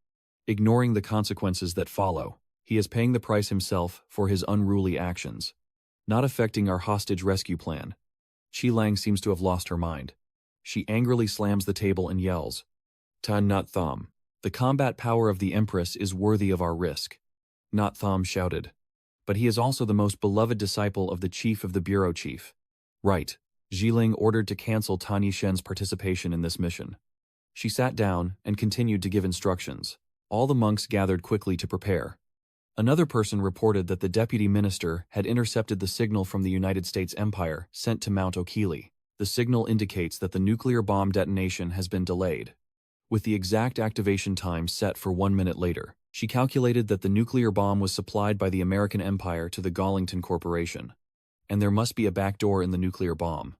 ignoring the consequences that follow. He is paying the price himself for his unruly actions, not affecting our hostage rescue plan. Qi Lang seems to have lost her mind. She angrily slams the table and yells, "Tan Not Thom, the combat power of the Empress is worthy of our risk." Not Thom shouted, "But he is also the most beloved disciple of the chief of the bureau chief." Right. Zhiling ordered to cancel Tan Yishen's participation in this mission. She sat down and continued to give instructions. All the monks gathered quickly to prepare. Another person reported that the deputy minister had intercepted the signal from the United States Empire sent to Mount Okili. The signal indicates that the nuclear bomb detonation has been delayed, with the exact activation time set for 1 minute later. She calculated that the nuclear bomb was supplied by the American Empire to the Gollington Corporation, and there must be a backdoor in the nuclear bomb.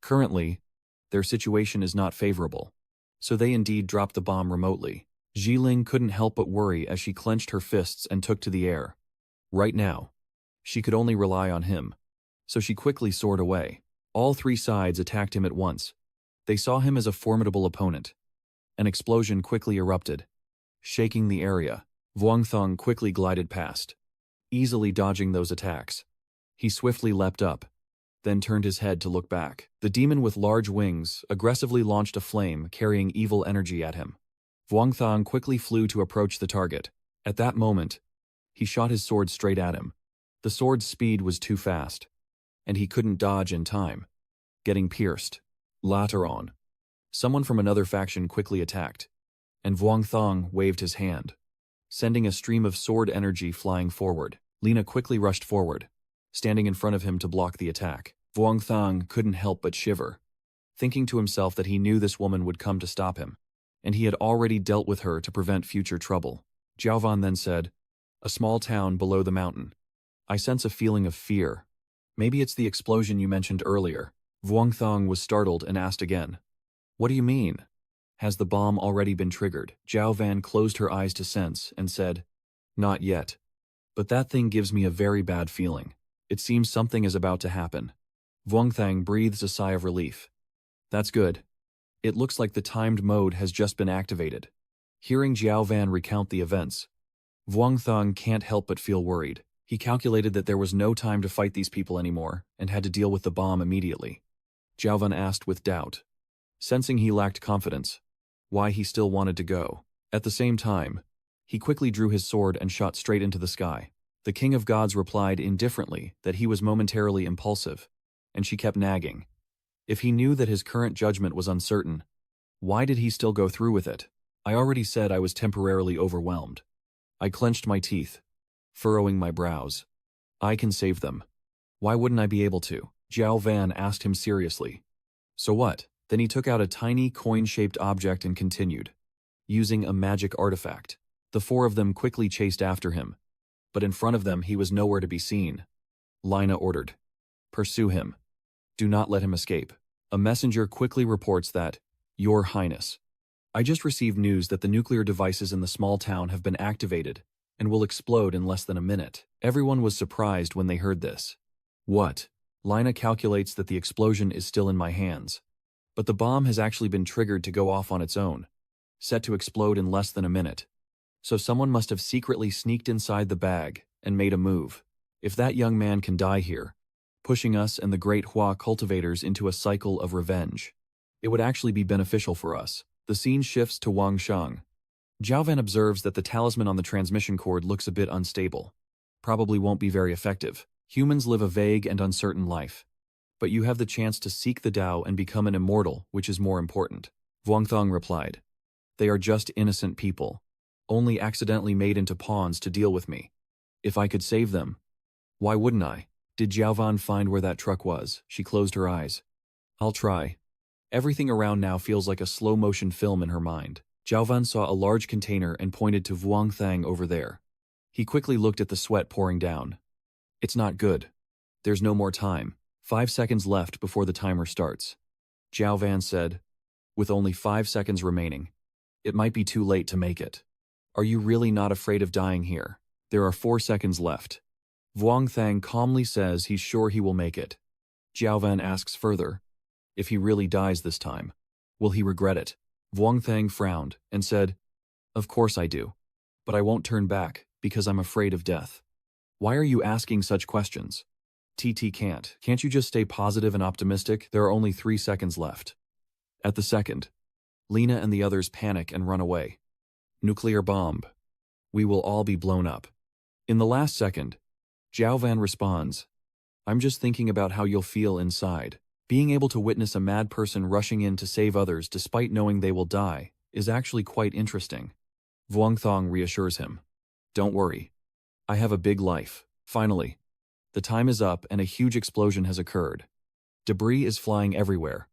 Currently, their situation is not favorable, so they indeed dropped the bomb remotely. Zhiling couldn't help but worry as she clenched her fists and took to the air. Right now, she could only rely on him, so she quickly soared away. All 3 sides attacked him at once. They saw him as a formidable opponent. An explosion quickly erupted, shaking the area. Vuong Thong quickly glided past, easily dodging those attacks. He swiftly leapt up, then turned his head to look back. The demon with large wings aggressively launched a flame carrying evil energy at him. Vuong Thong quickly flew to approach the target. At that moment, he shot his sword straight at him. The sword's speed was too fast, and he couldn't dodge in time, getting pierced. Later on, someone from another faction quickly attacked, and Vuong Thong waved his hand, sending a stream of sword energy flying forward. Lina quickly rushed forward, standing in front of him to block the attack. Vuong Thong couldn't help but shiver, thinking to himself that he knew this woman would come to stop him, and he had already dealt with her to prevent future trouble. Jiao Van then said, "A small town below the mountain. I sense a feeling of fear. Maybe it's the explosion you mentioned earlier." Vuong Thong was startled and asked again, "What do you mean? Has the bomb already been triggered?" Jiao Van closed her eyes to sense and said, "Not yet. But that thing gives me a very bad feeling. It seems something is about to happen." Vuong Thang breathes a sigh of relief. "That's good. It looks like the timed mode has just been activated." Hearing Jiao Van recount the events, Vuong Thang can't help but feel worried. He calculated that there was no time to fight these people anymore and had to deal with the bomb immediately. Jiao Van asked with doubt, sensing he lacked confidence, why he still wanted to go. At the same time, he quickly drew his sword and shot straight into the sky. The King of Gods replied indifferently that he was momentarily impulsive, and she kept nagging. If he knew that his current judgment was uncertain, why did he still go through with it? "I already said I was temporarily overwhelmed." I clenched my teeth, furrowing my brows. "I can save them. Why wouldn't I be able to?" Jiao Van asked him seriously. "So what?" Then he took out a tiny coin-shaped object and continued, using a magic artifact. The 4 of them quickly chased after him, but in front of them he was nowhere to be seen. Lina ordered. Pursue him. Do not let him escape. A messenger quickly reports that, Your Highness, I just received news that the nuclear devices in the small town have been activated and will explode in less than a minute. Everyone was surprised when they heard this. What? Lina calculates that the explosion is still in my hands. But the bomb has actually been triggered to go off on its own, set to explode in less than a minute. So someone must have secretly sneaked inside the bag and made a move. If that young man can die here, pushing us and the great Hua cultivators into a cycle of revenge, it would actually be beneficial for us. The scene shifts to Wangshang. Jiaovan observes that the talisman on the transmission cord looks a bit unstable. Probably won't be very effective. Humans live a vague and uncertain life. But you have the chance to seek the Tao and become an immortal, which is more important. Vuongthong replied. They are just innocent people, only accidentally made into pawns to deal with me. If I could save them, why wouldn't I? Did Jiaovan find where that truck was? She closed her eyes. I'll try. Everything around now feels like a slow-motion film in her mind. Jiaovan saw a large container and pointed to Vuongthang over there. He quickly looked at the sweat pouring down. It's not good. There's no more time. 5 seconds left before the timer starts. Jiaovan said, with only 5 seconds remaining. It might be too late to make it. Are you really not afraid of dying here? There are 4 seconds left. Vuongthang calmly says he's sure he will make it. Jiaovan asks further, if he really dies this time, will he regret it? Vuongthang frowned and said, of course I do. But I won't turn back because I'm afraid of death. Why are you asking such questions? TT can't. Can't you just stay positive and optimistic? There are only 3 seconds left. At the second, Lina and the others panic and run away. Nuclear bomb. We will all be blown up. In the last second, Jiaovan responds, I'm just thinking about how you'll feel inside. Being able to witness a mad person rushing in to save others despite knowing they will die is actually quite interesting. Vuongthong reassures him. Don't worry. I have a big life. Finally, the time is up and a huge explosion has occurred. Debris is flying everywhere.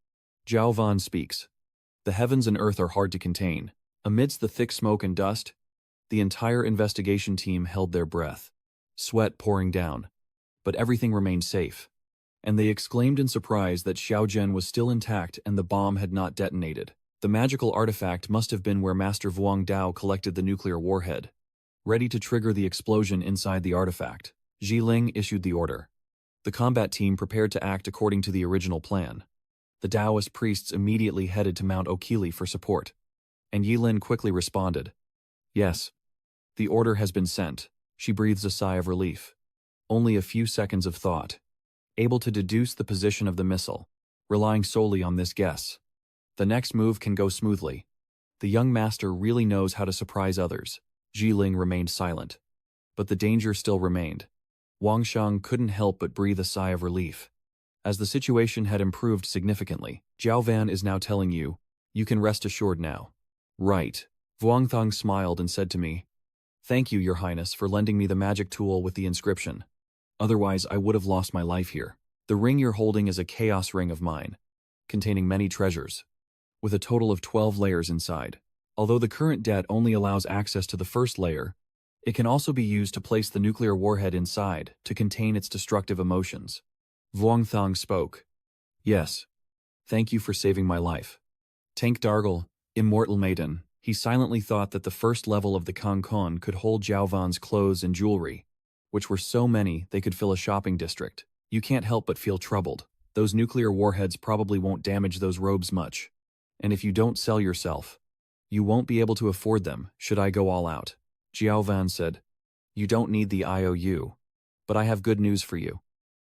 Jiaovan speaks. The heavens and earth are hard to contain. Amidst the thick smoke and dust, the entire investigation team held their breath, sweat pouring down. But everything remained safe. And they exclaimed in surprise that Xiaozhen was still intact and the bomb had not detonated. The magical artifact must have been where Master Vuong Dao collected the nuclear warhead, ready to trigger the explosion inside the artifact. Ling issued the order. The combat team prepared to act according to the original plan. The Taoist priests immediately headed to Mount Okili for support, and Yilin quickly responded. Yes. The order has been sent. She breathes a sigh of relief. Only a few seconds of thought. Able to deduce the position of the missile, relying solely on this guess. The next move can go smoothly. The young master really knows how to surprise others. Ling remained silent. But the danger still remained. Wangshang couldn't help but breathe a sigh of relief. As the situation had improved significantly, Jiaovan is now telling you, you can rest assured now. Right. Vuongthong smiled and said to me, thank you, Your Highness, for lending me the magic tool with the inscription. Otherwise, I would have lost my life here. The ring you're holding is a chaos ring of mine, containing many treasures, with a total of 12 layers inside. Although the current debt only allows access to the first layer, it can also be used to place the nuclear warhead inside to contain its destructive emotions. Vuongthong spoke. Yes. Thank you for saving my life. Tank Dargle, immortal maiden. He silently thought that the first level of the Kangkon could hold Jiaovan's clothes and jewelry, which were so many they could fill a shopping district. You can't help but feel troubled. Those nuclear warheads probably won't damage those robes much. And if you don't sell yourself, you won't be able to afford them, should I go all out. Jiaovan said, you don't need the IOU. But I have good news for you.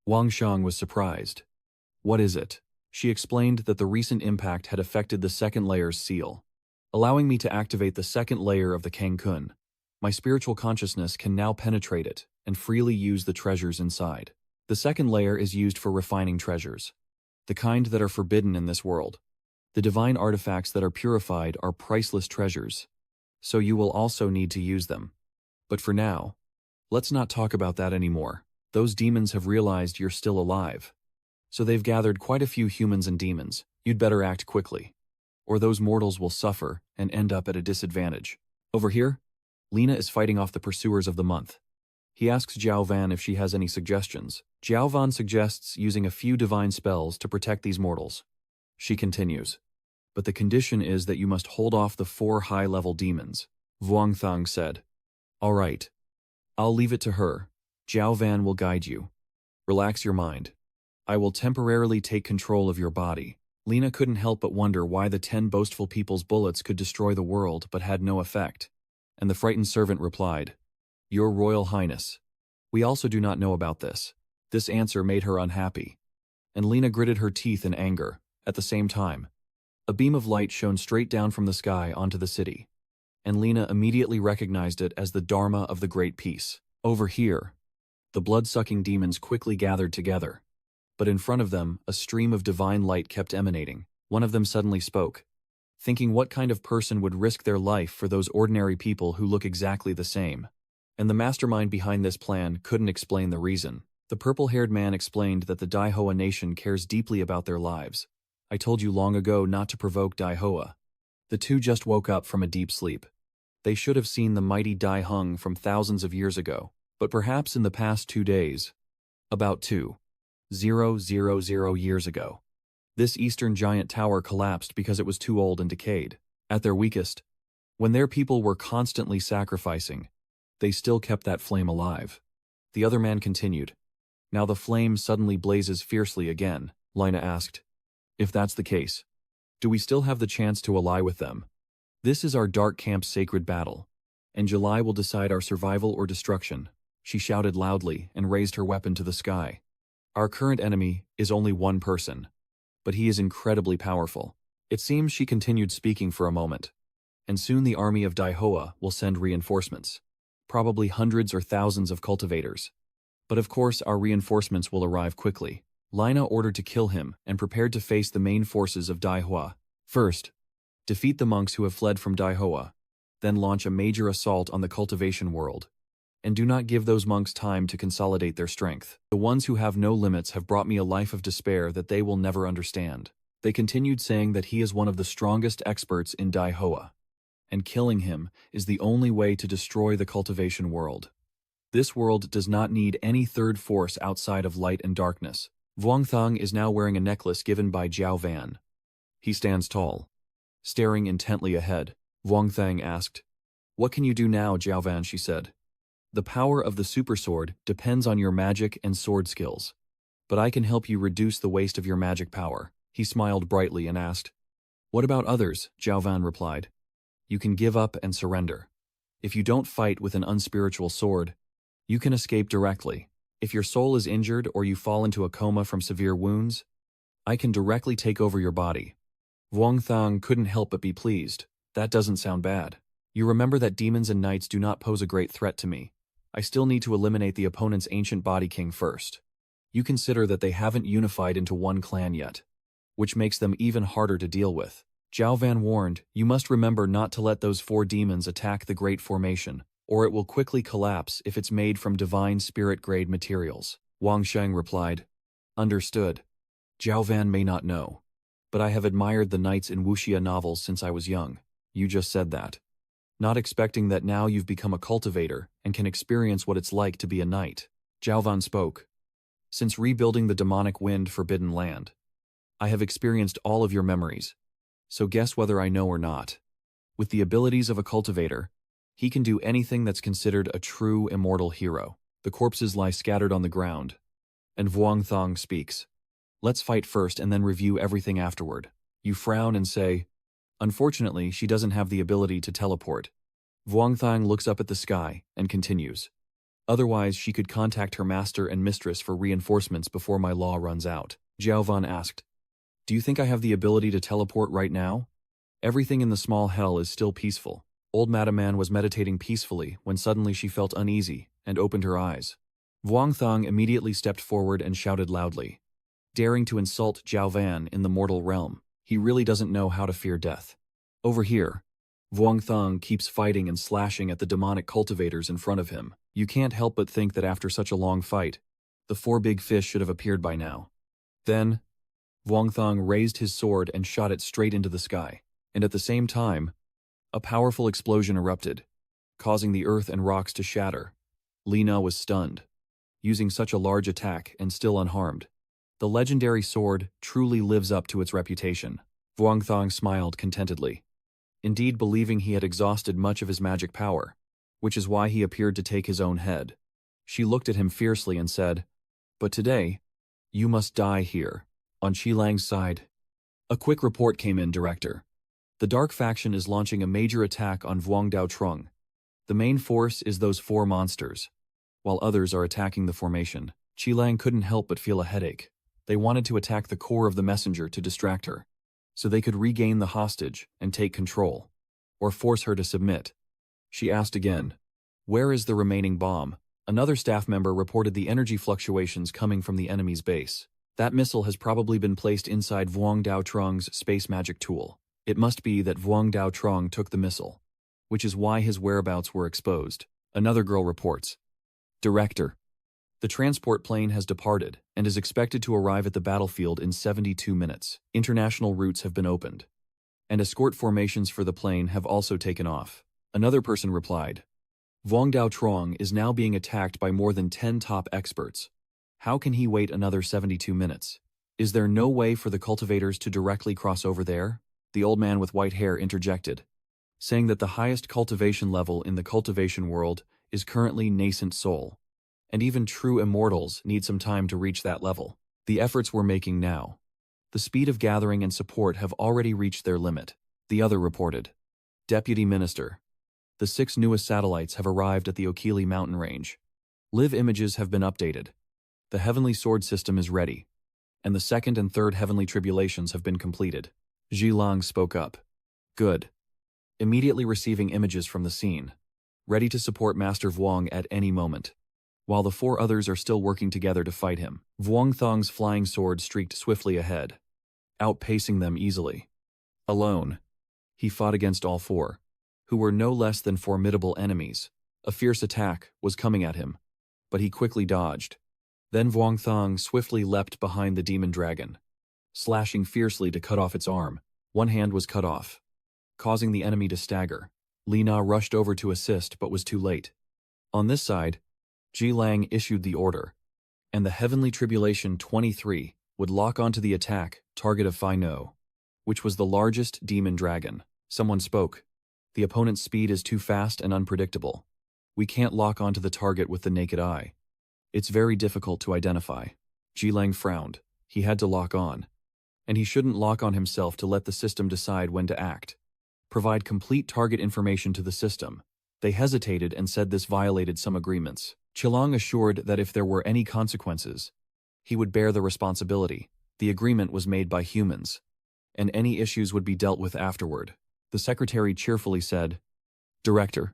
Wangshang was surprised. What is it? She explained that the recent impact had affected the second layer's seal, allowing me to activate the second layer of the Kangkun. My spiritual consciousness can now penetrate it and freely use the treasures inside. The second layer is used for refining treasures, the kind that are forbidden in this world. The divine artifacts that are purified are priceless treasures, so you will also need to use them. But for now, let's not talk about that anymore. Those demons have realized you're still alive, so they've gathered quite a few humans and demons. You'd better act quickly, or those mortals will suffer and end up at a disadvantage. Over here, Lina is fighting off the pursuers of the month. He asks Jiao Van if she has any suggestions. Jiao Van suggests using a few divine spells to protect these mortals. She continues. But the condition is that you must hold off the 4 high-level demons. Vuong Thang said. All right. I'll leave it to her. Jiao Van will guide you. Relax your mind. I will temporarily take control of your body. Lena couldn't help but wonder why the 10 boastful people's bullets could destroy the world but had no effect. And the frightened servant replied, Your Royal Highness. We also do not know about this. This answer made her unhappy. And Lena gritted her teeth in anger. At the same time, a beam of light shone straight down from the sky onto the city. And Lena immediately recognized it as the Dharma of the Great Peace. Over here, the blood-sucking demons quickly gathered together. But in front of them, a stream of divine light kept emanating. One of them suddenly spoke, thinking what kind of person would risk their life for those ordinary people who look exactly the same. And the mastermind behind this plan couldn't explain the reason. The purple-haired man explained that the Daihoa nation cares deeply about their lives. I told you long ago not to provoke Daihoa. The two just woke up from a deep sleep. They should have seen the mighty Dai Hung from thousands of years ago, but perhaps in the past 2 days. About 2,000 years ago. This eastern giant tower collapsed because it was too old and decayed. At their weakest, when their people were constantly sacrificing, they still kept that flame alive. The other man continued. Now the flame suddenly blazes fiercely again. Lina asked, If that's the case, do we still have the chance to ally with them? This is our Dark Camp's sacred battle, and July will decide our survival or destruction. She shouted loudly and raised her weapon to the sky. Our current enemy is only one person, but he is incredibly powerful. It seems she continued speaking for a moment, and soon the army of Daihoa will send reinforcements, probably hundreds or thousands of cultivators. But of course our reinforcements will arrive quickly. Lina ordered to kill him and prepared to face the main forces of Daihoa. First, defeat the monks who have fled from Daihoa, then launch a major assault on the cultivation world. And do not give those monks time to consolidate their strength. The ones who have no limits have brought me a life of despair that they will never understand. They continued saying that he is one of the strongest experts in Daihoa, and killing him is the only way to destroy the cultivation world. This world does not need any third force outside of light and darkness. Vuong Thang is now wearing a necklace given by Jiao Van. He stands tall, staring intently ahead. Vuong Thang asked, What can you do now, Jiao Van? She said. The power of the super sword depends on your magic and sword skills. But I can help you reduce the waste of your magic power. He smiled brightly and asked, What about others? Jiao Van replied. You can give up and surrender. If you don't fight with an unspiritual sword, you can escape directly. If your soul is injured or you fall into a coma from severe wounds, I can directly take over your body. Vuong Thang couldn't help but be pleased. That doesn't sound bad. You remember that demons and knights do not pose a great threat to me. I still need to eliminate the opponent's ancient body king first. You consider that they haven't unified into one clan yet, which makes them even harder to deal with. Jiao Van warned, You must remember not to let those 4 demons attack the Great Formation, or it will quickly collapse if it's made from divine spirit-grade materials. Wang Sheng replied, Understood. Jiao Van may not know, but I have admired the knights in wuxia novels since I was young. You just said that. Not expecting that now you've become a cultivator and can experience what it's like to be a knight. Jiao Van spoke. Since rebuilding the demonic wind forbidden land, I have experienced all of your memories, so guess whether I know or not. With the abilities of a cultivator, he can do anything that's considered a true immortal hero. The corpses lie scattered on the ground, and Vuong Thang speaks. Let's fight first and then review everything afterward. You frown and say, Unfortunately, she doesn't have the ability to teleport. Vuong Thang looks up at the sky and continues. Otherwise, she could contact her master and mistress for reinforcements before my law runs out. Jiao Van asked, Do you think I have the ability to teleport right now? Everything in the small hell is still peaceful. Old Madam Man was meditating peacefully when suddenly she felt uneasy and opened her eyes. Vuong Thang immediately stepped forward and shouted loudly, daring to insult Jiao Van in the mortal realm. He really doesn't know how to fear death. Over here, Vuong Thang keeps fighting and slashing at the demonic cultivators in front of him. You can't help but think that after such a long fight, the 4 big fish should have appeared by now. Then, Vuong Thang raised his sword and shot it straight into the sky. And at the same time, a powerful explosion erupted, causing the earth and rocks to shatter. Li Na was stunned. Using such a large attack and still unharmed. The legendary sword truly lives up to its reputation. Vuong Thong smiled contentedly, indeed believing he had exhausted much of his magic power, which is why he appeared to take his own head. She looked at him fiercely and said, "But today, you must die here." On Qilang's side, a quick report came in, Director. The Dark Faction is launching a major attack on Vuong Dao Trung. The main force is those 4 monsters, while others are attacking the formation. Qilang couldn't help but feel a headache. They wanted to attack the core of the messenger to distract her, so they could regain the hostage and take control, or force her to submit. She asked again, "Where is the remaining bomb?" Another staff member reported the energy fluctuations coming from the enemy's base. That missile has probably been placed inside Vuong Dao Trung's space magic tool. It must be that Vuong Dao Trung took the missile, which is why his whereabouts were exposed. Another girl reports, "Director, the transport plane has departed and is expected to arrive at the battlefield in 72 minutes. International routes have been opened, and escort formations for the plane have also taken off." Another person replied, "Vuong Dao Trung is now being attacked by more than 10 top experts. How can he wait another 72 minutes? Is there no way for the cultivators to directly cross over there?" The old man with white hair interjected, saying that the highest cultivation level in the cultivation world is currently nascent soul, and even true immortals need some time to reach that level. The efforts we're making now, the speed of gathering and support have already reached their limit. The other reported, "Deputy Minister, the 6 newest satellites have arrived at the Okili mountain range. Live images have been updated. The Heavenly Sword system is ready, and the 2nd and 3rd Heavenly Tribulations have been completed." Zhilang spoke up. "Good." Immediately receiving images from the scene, ready to support Master Vuong at any moment, while the 4 others are still working together to fight him. Vuong Thong's flying sword streaked swiftly ahead, outpacing them easily. Alone, he fought against all 4, who were no less than formidable enemies. A fierce attack was coming at him, but he quickly dodged. Then Vuong Thong swiftly leapt behind the demon dragon, slashing fiercely to cut off its arm. One hand was cut off, causing the enemy to stagger. Li Na rushed over to assist but was too late. On this side, Zhilang issued the order, and the Heavenly Tribulation 23 would lock onto the attack target of Phi No, which was the largest demon dragon. Someone spoke, "The opponent's speed is too fast and unpredictable. We can't lock onto the target with the naked eye. It's very difficult to identify." Zhilang frowned. He had to lock on, and he shouldn't lock on himself to let the system decide when to act. Provide complete target information to the system. They hesitated and said this violated some agreements. Qilang assured that if there were any consequences, he would bear the responsibility. The agreement was made by humans, and any issues would be dealt with afterward. The secretary cheerfully said, "Director,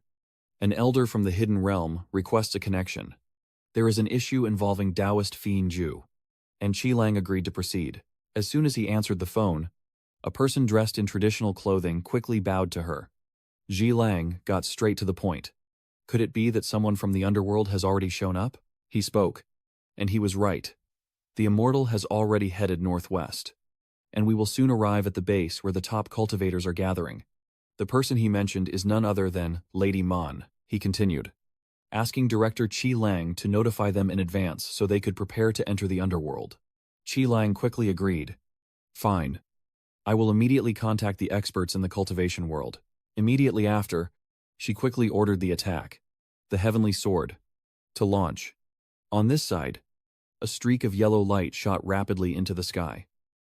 an elder from the Hidden Realm requests a connection. There is an issue involving Taoist Fiend Ju." And Qilang agreed to proceed. As soon as he answered the phone, a person dressed in traditional clothing quickly bowed to her. Zhilang got straight to the point. Could it be that someone from the underworld has already shown up? He spoke, and he was right. The immortal has already headed northwest, and we will soon arrive at the base where the top cultivators are gathering. The person he mentioned is none other than Lady Mon, he continued, asking Director Qilang to notify them in advance so they could prepare to enter the underworld. Qilang quickly agreed. "Fine. I will immediately contact the experts in the cultivation world." Immediately after, she quickly ordered the attack, the Heavenly Sword, to launch. On this side, a streak of yellow light shot rapidly into the sky,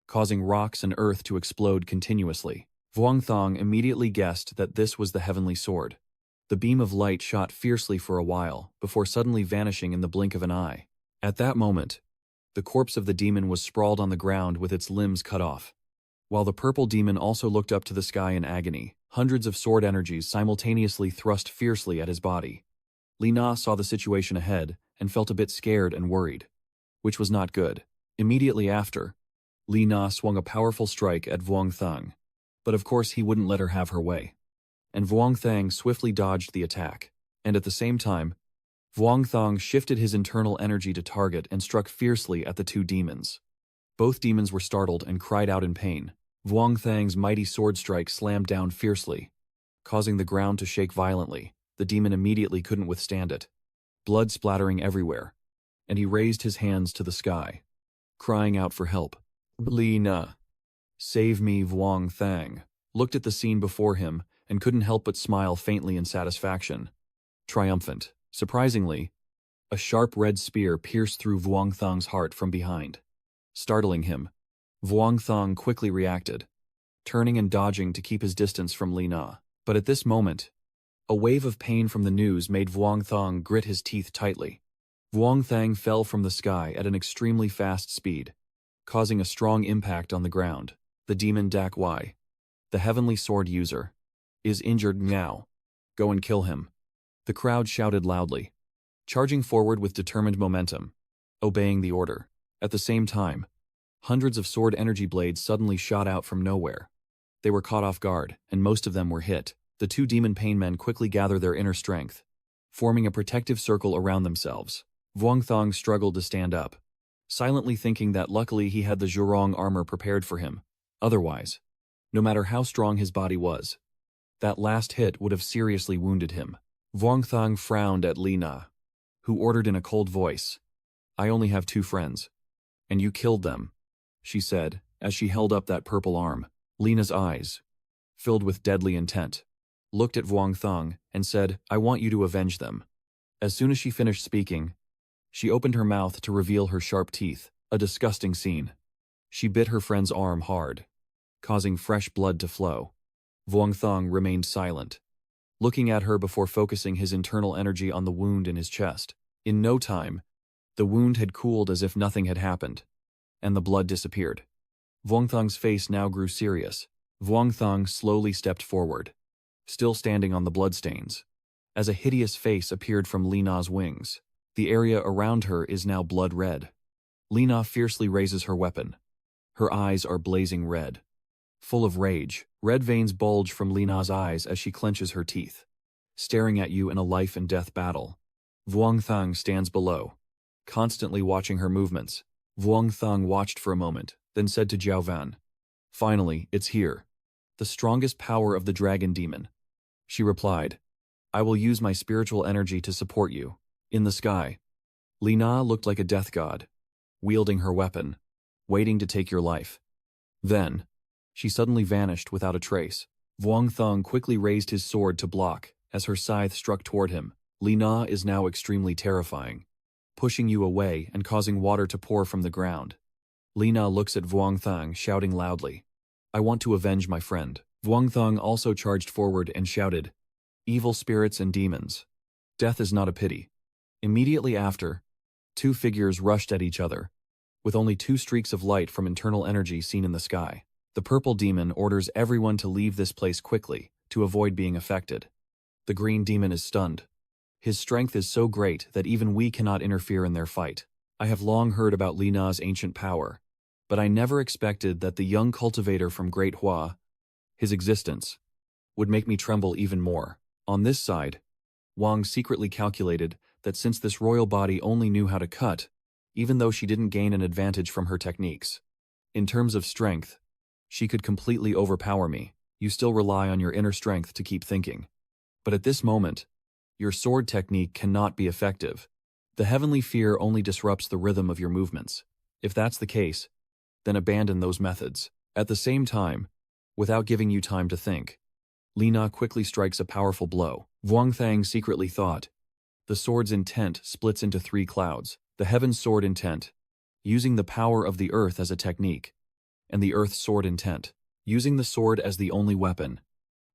causing rocks and earth to explode continuously. Vuong Thong immediately guessed that this was the Heavenly Sword. The beam of light shot fiercely for a while, before suddenly vanishing in the blink of an eye. At that moment, the corpse of the demon was sprawled on the ground with its limbs cut off. While the purple demon also looked up to the sky in agony, hundreds of sword energies simultaneously thrust fiercely at his body. Li Na saw the situation ahead and felt a bit scared and worried, which was not good. Immediately after, Li Na swung a powerful strike at Vuong Thong, but of course he wouldn't let her have her way. And Vuong Thang swiftly dodged the attack, and at the same time, Vuong Thong shifted his internal energy to target and struck fiercely at the 2 demons. Both demons were startled and cried out in pain. Vuong Thang's mighty sword strike slammed down fiercely, causing the ground to shake violently. The demon immediately couldn't withstand it. blood splattering everywhere, and he raised his hands to the sky, crying out for help. Li Na, save me. Vuong Thang looked at the scene before him and couldn't help but smile faintly in satisfaction. Triumphant. Surprisingly, a sharp red spear pierced through Vuong Thang's heart from behind. Startling him, Vuong Thang quickly reacted, turning and dodging to keep his distance from Li Na. But at this moment, a wave of pain from the news made Vuong Thang grit his teeth tightly. Vuong Thang fell from the sky at an extremely fast speed, causing a strong impact on the ground. The demon Dak Y, the heavenly sword user, is injured now. Go and kill him. The crowd shouted loudly, charging forward with determined momentum, obeying the order. At the same time, hundreds of sword energy blades suddenly shot out from nowhere. They were caught off guard, and most of them were hit. The two demon pain men quickly gather their inner strength, forming a protective circle around themselves. Vuong Thang struggled to stand up, silently thinking that luckily he had the Zhurong armor prepared for him. Otherwise, no matter how strong his body was, that last hit would have seriously wounded him. Vuong Thang frowned at Li Na, who ordered in a cold voice, "I only have 2 friends, and you killed them," she said, as she held up that purple arm. Lina's eyes, filled with deadly intent, looked at Vuong Thang and said, "I want you to avenge them." As soon as she finished speaking, she opened her mouth to reveal her sharp teeth, a disgusting scene. She bit her friend's arm hard, causing fresh blood to flow. Vuong Thang remained silent, looking at her before focusing his internal energy on the wound in his chest. In no time, the wound had cooled as if nothing had happened, and the blood disappeared. Vuong Thang's face now grew serious. Vuong Thang slowly stepped forward, still standing on the bloodstains, as a hideous face appeared from Li Na's wings. The area around her is now blood red. Li Na fiercely raises her weapon. Her eyes are blazing red. Full of rage, red veins bulge from Li Na's eyes as she clenches her teeth, staring at you in a life and death battle. Vuong Thang stands below, constantly watching her movements. Vuong Thang watched for a moment, then said to Jiao Van, "Finally, it's here. The strongest power of the dragon demon." She replied, "I will use my spiritual energy to support you." In the sky, Li Na looked like a death god, wielding her weapon, waiting to take your life. Then, she suddenly vanished without a trace. Vuong Thang quickly raised his sword to block as her scythe struck toward him. Li Na is now extremely terrifying, pushing you away and causing water to pour from the ground. Li Na looks at Vuong Thang, shouting loudly, "I want to avenge my friend." Vuong Thang also charged forward and shouted, "Evil spirits and demons, death is not a pity." Immediately after, 2 figures rushed at each other, with only 2 streaks of light from internal energy seen in the sky. The purple demon orders everyone to leave this place quickly to avoid being affected. The green demon is stunned. His strength is so great that even we cannot interfere in their fight. I have long heard about Li Na's ancient power, but I never expected that the young cultivator from Great Hua, his existence, would make me tremble even more. On this side, Wang secretly calculated that since this royal body only knew how to cut, even though she didn't gain an advantage from her techniques, in terms of strength, she could completely overpower me. You still rely on your inner strength to keep thinking. But at this moment, your sword technique cannot be effective. The heavenly fear only disrupts the rhythm of your movements. If that's the case, then abandon those methods. At the same time, without giving you time to think, Li Na quickly strikes a powerful blow. Vuong Thang secretly thought, the sword's intent splits into 3 clouds. The heaven's sword intent, using the power of the earth as a technique, and the earth's sword intent, using the sword as the only weapon.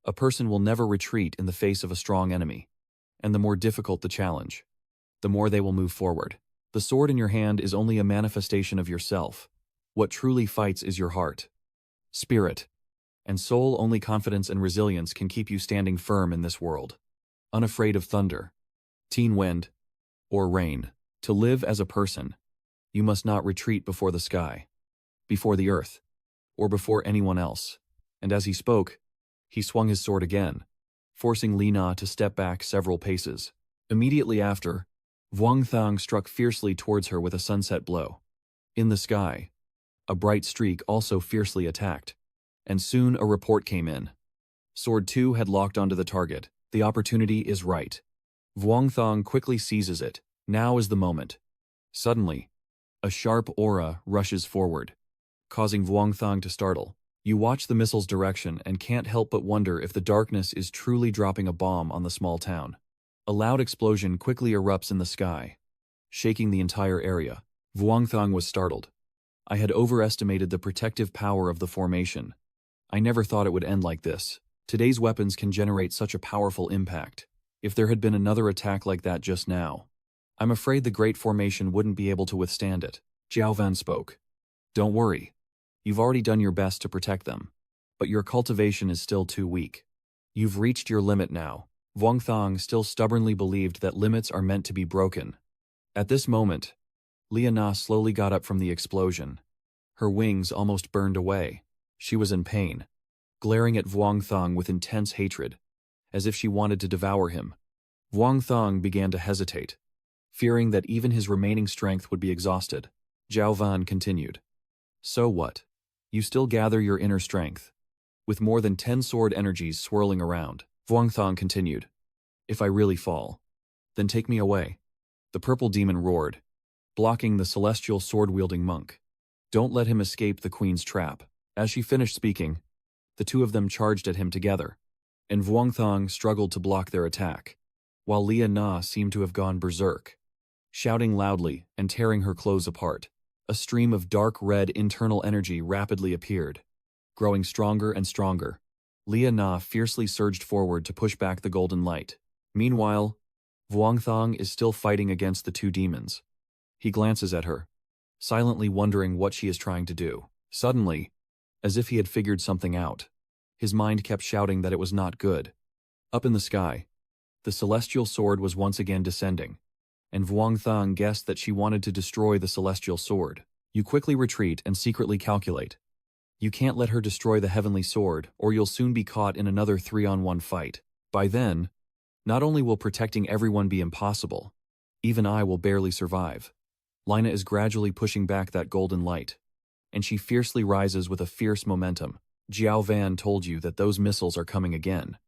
A person will never retreat in the face of a strong enemy, and the more difficult the challenge, the more they will move forward. The sword in your hand is only a manifestation of yourself. What truly fights is your heart, spirit, and soul. Only confidence and resilience can keep you standing firm in this world, unafraid of thunder, teen wind, or rain. To live as a person, you must not retreat before the sky, before the earth, or before anyone else. And as he spoke, he swung his sword again, forcing Li Na to step back several paces. Immediately after, Vuong Thang struck fiercely towards her with a sunset blow. In the sky, a bright streak also fiercely attacked, and soon a report came in. Sword 2 had locked onto the target. The opportunity is right. Vuongthong quickly seizes it. Now is the moment. Suddenly, a sharp aura rushes forward, causing Vuongthong to startle. You watch the missile's direction and can't help but wonder if the darkness is truly dropping a bomb on the small town. A loud explosion quickly erupts in the sky, shaking the entire area. Vuongthong was startled. I had overestimated the protective power of the formation. I never thought it would end like this. Today's weapons can generate such a powerful impact. If there had been another attack like that just now, I'm afraid the Great Formation wouldn't be able to withstand it. Jiao Van spoke. Don't worry. You've already done your best to protect them. But your cultivation is still too weak. You've reached your limit now. Vuongthong still stubbornly believed that limits are meant to be broken. At this moment, Liana slowly got up from the explosion. Her wings almost burned away. She was in pain, glaring at Vuongthong with intense hatred, as if she wanted to devour him. Vuongthong began to hesitate, fearing that even his remaining strength would be exhausted. Jiao Van continued. So what? You still gather your inner strength, with more than 10 sword energies swirling around. Vuongthong continued. If I really fall, then take me away. The purple demon roared, blocking the celestial sword-wielding monk. Don't let him escape the queen's trap. As she finished speaking, the two of them charged at him together, and Vuongthong struggled to block their attack, while Lia Na seemed to have gone berserk, shouting loudly and tearing her clothes apart. A stream of dark red internal energy rapidly appeared, growing stronger and stronger. Lia Na fiercely surged forward to push back the golden light. Meanwhile, Vuongthong is still fighting against the two demons. He glances at her, silently wondering what she is trying to do. Suddenly, as if he had figured something out, his mind kept shouting that it was not good. Up in the sky, the celestial sword was once again descending, and Vuongthong guessed that she wanted to destroy the celestial sword. You quickly retreat and secretly calculate. You can't let her destroy the heavenly sword, or you'll soon be caught in another 3-on-1 fight. By then, not only will protecting everyone be impossible, even I will barely survive. Lina is gradually pushing back that golden light, and she fiercely rises with a fierce momentum. Jiao Van told you that those missiles are coming again.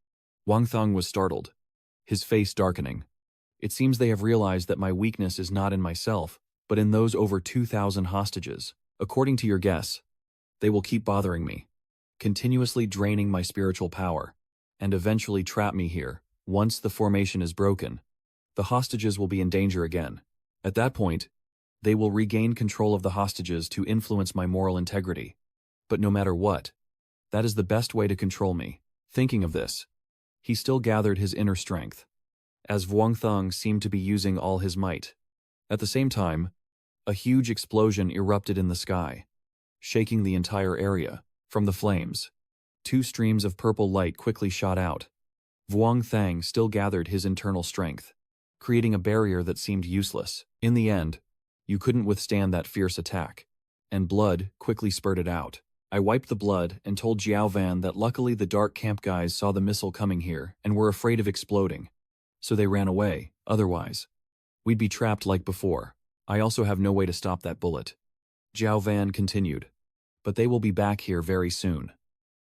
Vuongthong was startled, his face darkening. It seems they have realized that my weakness is not in myself, but in those over 2,000 hostages. According to your guess, they will keep bothering me, continuously draining my spiritual power, and eventually trap me here. Once the formation is broken, the hostages will be in danger again. At that point, they will regain control of the hostages to influence my moral integrity. But no matter what, that is the best way to control me. Thinking of this, he still gathered his inner strength, as Vuongthong seemed to be using all his might. At the same time, a huge explosion erupted in the sky, shaking the entire area. From the flames, 2 streams of purple light quickly shot out. Vuongthong still gathered his internal strength, creating a barrier that seemed useless. In the end, you couldn't withstand that fierce attack, and blood quickly spurted out. I wiped the blood and told Jiao Van that luckily the dark camp guys saw the missile coming here and were afraid of exploding, so they ran away. Otherwise, we'd be trapped like before. I also have no way to stop that bullet. Jiao Van continued. But they will be back here very soon.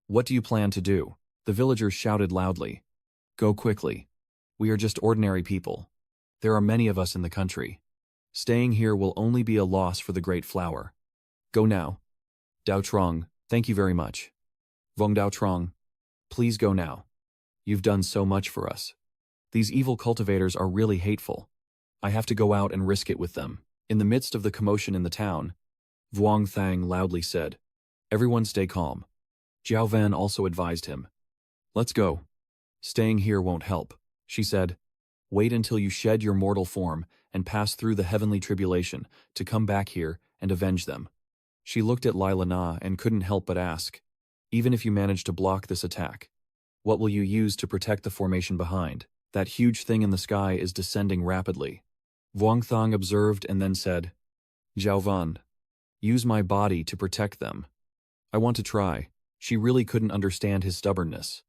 What do you plan to do? The villagers shouted loudly. Go quickly. We are just ordinary people. There are many of us in the country. Staying here will only be a loss for the Great Flower. Go now. Dao Trong, thank you very much. Vong Dao Trong, please go now. You've done so much for us. These evil cultivators are really hateful. I have to go out and risk it with them. In the midst of the commotion in the town, Vuongthong loudly said, Everyone stay calm. Jiao Van also advised him. Let's go. Staying here won't help, she said. Wait until you shed your mortal form and pass through the heavenly tribulation to come back here and avenge them. She looked at Lila Na and couldn't help but ask, even if you manage to block this attack, what will you use to protect the formation behind? That huge thing in the sky is descending rapidly. Vuongthong observed and then said, Jiao Van, use my body to protect them. I want to try. She really couldn't understand his stubbornness,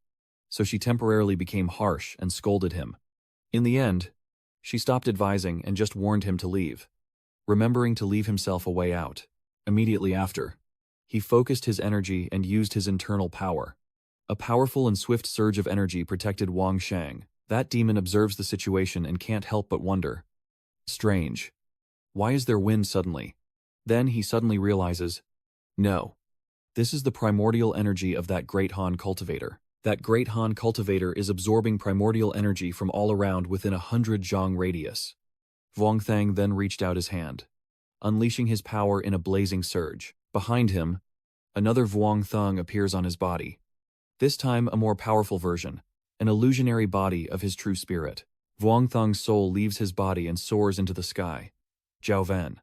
so she temporarily became harsh and scolded him. In the end, she stopped advising and just warned him to leave, remembering to leave himself a way out. Immediately after, he focused his energy and used his internal power. A powerful and swift surge of energy protected Wang Shang. That demon observes the situation and can't help but wonder. Strange. Why is there wind suddenly? Then he suddenly realizes, no. This is the primordial energy of that Great Han cultivator. That Great Han cultivator is absorbing primordial energy from all around within 100 zhang radius. Vuong Thang then reached out his hand, unleashing his power in a blazing surge. Behind him, another Vuong Thang appears on his body. This time a more powerful version, an illusionary body of his true spirit. Vuong Thang's soul leaves his body and soars into the sky. Zhao Van.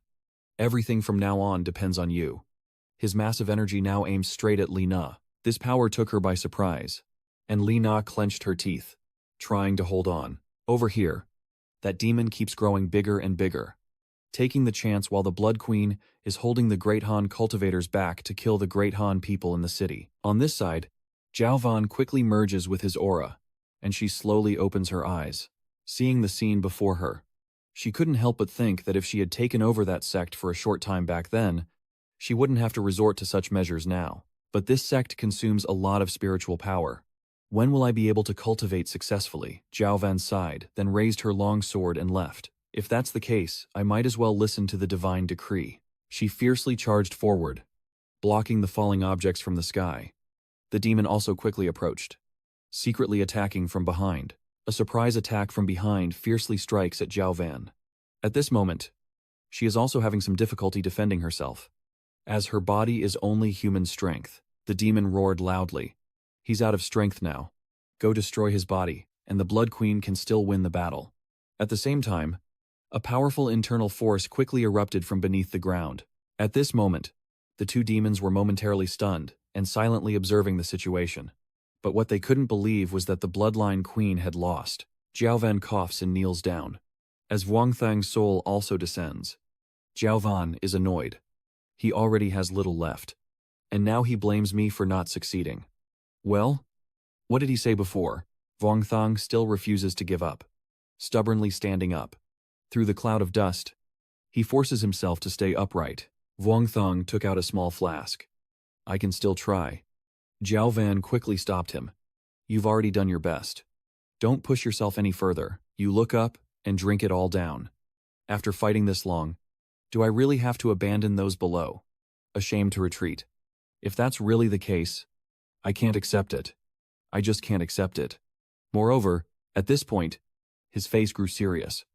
Everything from now on depends on you. His massive energy now aims straight at Li Na. This power took her by surprise, and Li Na clenched her teeth, trying to hold on. Over here, that demon keeps growing bigger and bigger, taking the chance while the Blood Queen is holding the Great Han cultivators back to kill the Great Han people in the city. On this side, Zhao Van quickly merges with his aura, and she slowly opens her eyes, seeing the scene before her. She couldn't help but think that if she had taken over that sect for a short time back then, she wouldn't have to resort to such measures now. But this sect consumes a lot of spiritual power. When will I be able to cultivate successfully? Zhao Van sighed, then raised her long sword and left. If that's the case, I might as well listen to the divine decree. She fiercely charged forward, blocking the falling objects from the sky. The demon also quickly approached, secretly attacking from behind. A surprise attack from behind fiercely strikes at Zhao Van. At this moment, she is also having some difficulty defending herself, as her body is only human strength. The demon roared loudly. He's out of strength now. Go destroy his body, and the Blood Queen can still win the battle. At the same time, a powerful internal force quickly erupted from beneath the ground. At this moment, the two demons were momentarily stunned and silently observing the situation. But what they couldn't believe was that the Bloodline Queen had lost. Zhao Van coughs and kneels down, as Vuong Thang's soul also descends. Zhao Van is annoyed. He already has little left, and now he blames me for not succeeding. Well, what did he say before? Vuong Thang still refuses to give up, stubbornly standing up. Through the cloud of dust, he forces himself to stay upright. Vuong Thang took out a small flask. I can still try. Zhao Van quickly stopped him. You've already done your best. Don't push yourself any further. You look up and drink it all down. After fighting this long, do I really have to abandon those below? Ashamed to retreat. If that's really the case, I can't accept it. I just can't accept it. Moreover, at this point, his face grew serious.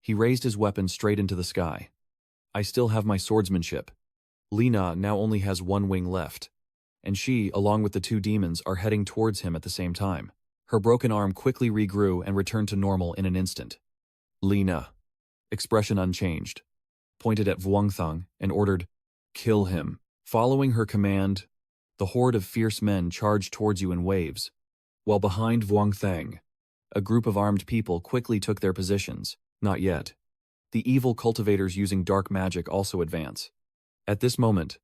He raised his weapon straight into the sky. I still have my swordsmanship. Lina now only has one wing left, and she, along with the two demons, are heading towards him at the same time. Her broken arm quickly regrew and returned to normal in an instant. Lina, expression unchanged, pointed at Vuong Thang and ordered, "Kill him." Following her command, the horde of fierce men charged towards you in waves, while behind Vuong Thang, a group of armed people quickly took their positions. Not yet. The evil cultivators using dark magic also advance. At this moment,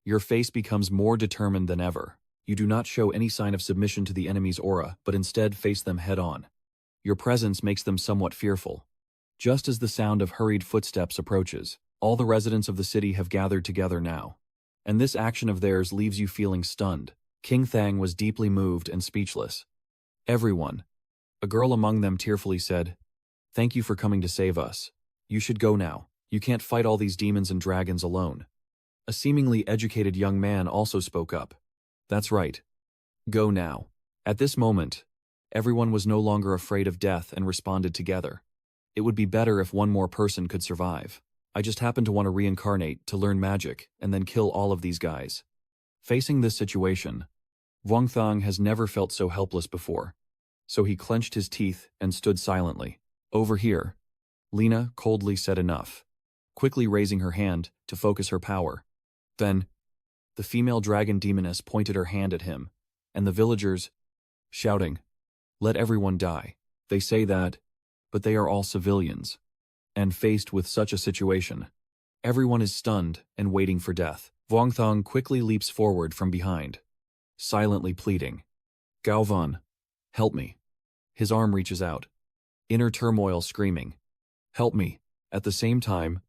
your face becomes more determined than ever. You do not show any sign of submission to the enemy's aura, but instead face them head-on. Your presence makes them somewhat fearful. Just as the sound of hurried footsteps approaches, all the residents of the city have gathered together now. And this action of theirs leaves you feeling stunned. King Thang was deeply moved and speechless. Everyone. A girl among them tearfully said, "Thank you for coming to save us. You should go now. You can't fight all these demons and dragons alone." A seemingly educated young man also spoke up. "That's right. Go now." At this moment, everyone was no longer afraid of death and responded together. It would be better if one more person could survive. I just happen to want to reincarnate to learn magic and then kill all of these guys. Facing this situation, Vuong Thang has never felt so helpless before, so he clenched his teeth and stood silently. Over here, Lina coldly said enough, quickly raising her hand to focus her power. Then, the female dragon demoness pointed her hand at him, and the villagers, shouting, "Let everyone die. They say that, but they are all civilians." And faced with such a situation, everyone is stunned and waiting for death. Vuong Thang quickly leaps forward from behind, silently pleading, "Gao Van, help me." His arm reaches out, inner turmoil screaming, "Help me." At the same time,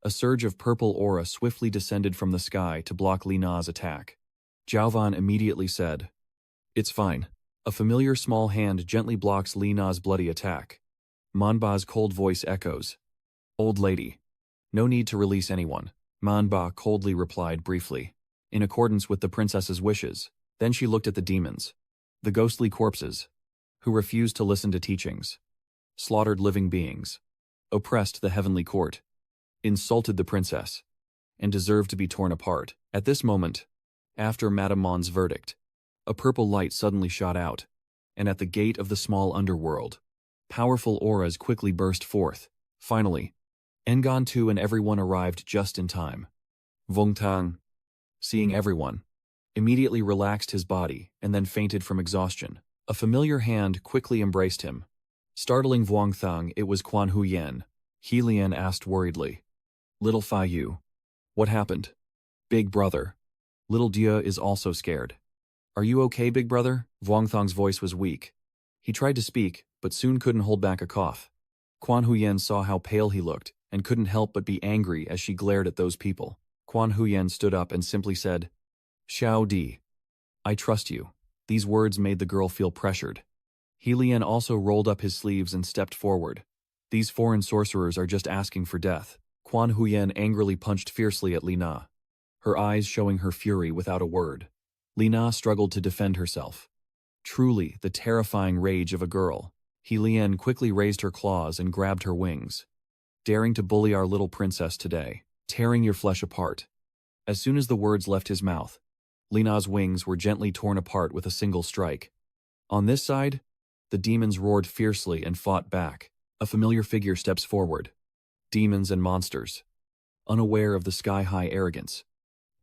a surge of purple aura swiftly descended from the sky to block Li Na's attack. Zhao Van immediately said, "It's fine. A familiar small hand gently blocks Li Na's bloody attack. Manba's cold voice echoes. Old lady. No need to release anyone. Manba coldly replied briefly, in accordance with the princess's wishes. Then she looked at the demons. The ghostly corpses, who refused to listen to teachings. Slaughtered living beings. Oppressed the heavenly court. Insulted the princess. And deserved to be torn apart. At this moment, after Madame Mon's verdict, a purple light suddenly shot out, and at the gate of the small underworld, powerful auras quickly burst forth. Finally, Ngan Tu and everyone arrived just in time. Vong Tang, seeing everyone, immediately relaxed his body and then fainted from exhaustion. A familiar hand quickly embraced him. Startling Vuong Thang, it was Quan Huyen. He Lian asked worriedly. Little Fa Yu. What happened? Big brother. Little Dia is also scared. Are you okay, big brother? Vuong Thang's voice was weak. He tried to speak, but soon couldn't hold back a cough. Quan Huyen saw how pale he looked, and couldn't help but be angry as she glared at those people. Quan Huyen stood up and simply said, Xiao Di. I trust you. These words made the girl feel pressured. He Lian also rolled up his sleeves and stepped forward. These foreign sorcerers are just asking for death. Quan Huyen angrily punched fiercely at Li Na, her eyes showing her fury without a word. Li Na struggled to defend herself. Truly, the terrifying rage of a girl. He Lian quickly raised her claws and grabbed her wings. Daring to bully our little princess today, tearing your flesh apart. As soon as the words left his mouth, Li Na's wings were gently torn apart with a single strike. On this side, the demons roared fiercely and fought back. A familiar figure steps forward. Demons and monsters. Unaware of the sky-high arrogance.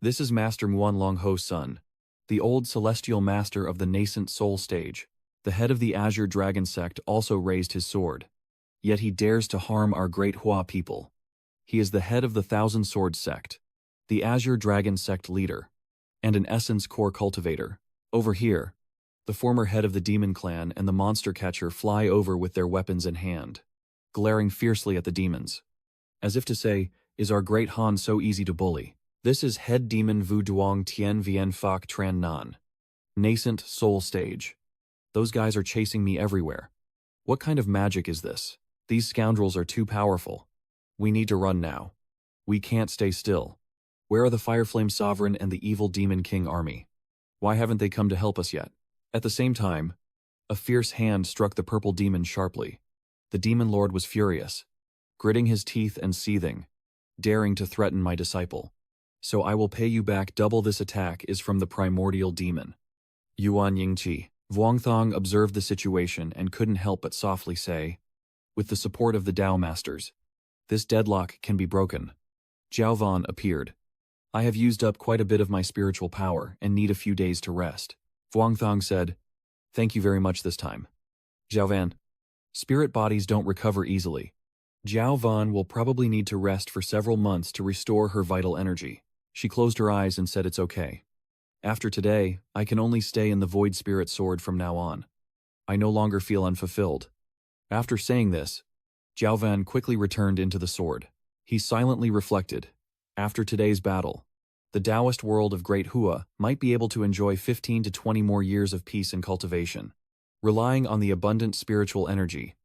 This is Master Muan Ho's son, the old celestial master of the nascent soul stage. The head of the Azure Dragon Sect also raised his sword. Yet he dares to harm our great Hua people. He is the head of the Thousand Sword Sect, the Azure Dragon Sect leader, and an Essence Core cultivator. Over here, the former head of the Demon Clan and the Monster Catcher fly over with their weapons in hand, glaring fiercely at the demons. As if to say, is our great Han so easy to bully? This is Head Demon Vu Duong Tien Vien Phoc Tran Nan. Nascent Soul Stage. Those guys are chasing me everywhere. What kind of magic is this? These scoundrels are too powerful. We need to run now. We can't stay still. Where are the Fireflame Sovereign and the evil Demon King army? Why haven't they come to help us yet? At the same time, a fierce hand struck the purple demon sharply. The demon lord was furious, gritting his teeth and seething, daring to threaten my disciple. So I will pay you back double. This attack is from the primordial demon. Yuan Yingqi. Vuong Thang observed the situation and couldn't help but softly say, with the support of the Dao Masters, this deadlock can be broken. Jiao Van appeared. I have used up quite a bit of my spiritual power and need a few days to rest. Vuong Thang said, thank you very much this time. Jiao Van. Spirit bodies don't recover easily. Jiao Van will probably need to rest for several months to restore her vital energy. She closed her eyes and said it's okay. After today, I can only stay in the Void Spirit Sword from now on. I no longer feel unfulfilled. After saying this, Jiao Van quickly returned into the sword. He silently reflected. After today's battle, the Taoist world of Great Hua might be able to enjoy 15 to 20 more years of peace and cultivation. Relying on the abundant spiritual energy,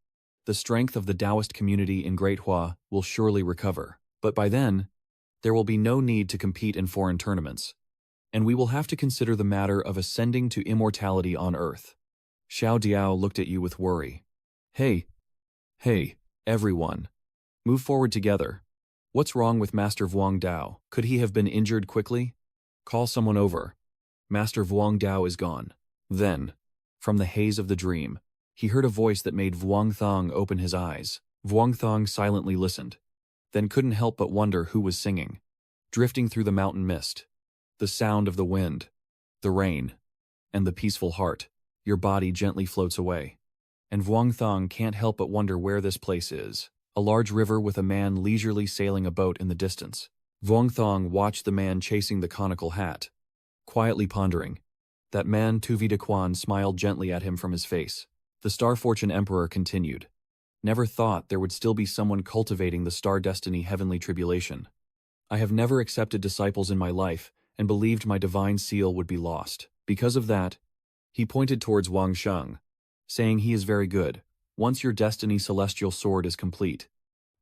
the strength of the Taoist community in Great Hua will surely recover. But by then, there will be no need to compete in foreign tournaments, and we will have to consider the matter of ascending to immortality on Earth. Xiao Diao looked at you with worry. Hey, everyone. Move forward together. What's wrong with Master Vuong Dao? Could he have been injured quickly? Call someone over. Master Vuong Dao is gone. Then, from the haze of the dream, he heard a voice that made Vuong Thang open his eyes. Vuong Thang silently listened, then couldn't help but wonder who was singing. Drifting through the mountain mist, the sound of the wind, the rain, and the peaceful heart, your body gently floats away. And Vuong Thang can't help but wonder where this place is. A large river with a man leisurely sailing a boat in the distance. Vuong Thang watched the man chasing the conical hat, quietly pondering. That man, Tuvi De Quan, smiled gently at him from his face. The Star Fortune Emperor continued. Never thought there would still be someone cultivating the Star Destiny heavenly tribulation. I have never accepted disciples in my life and believed my divine seal would be lost. Because of that, He pointed towards Wang Sheng, saying he is very good. Once your destiny celestial sword is complete,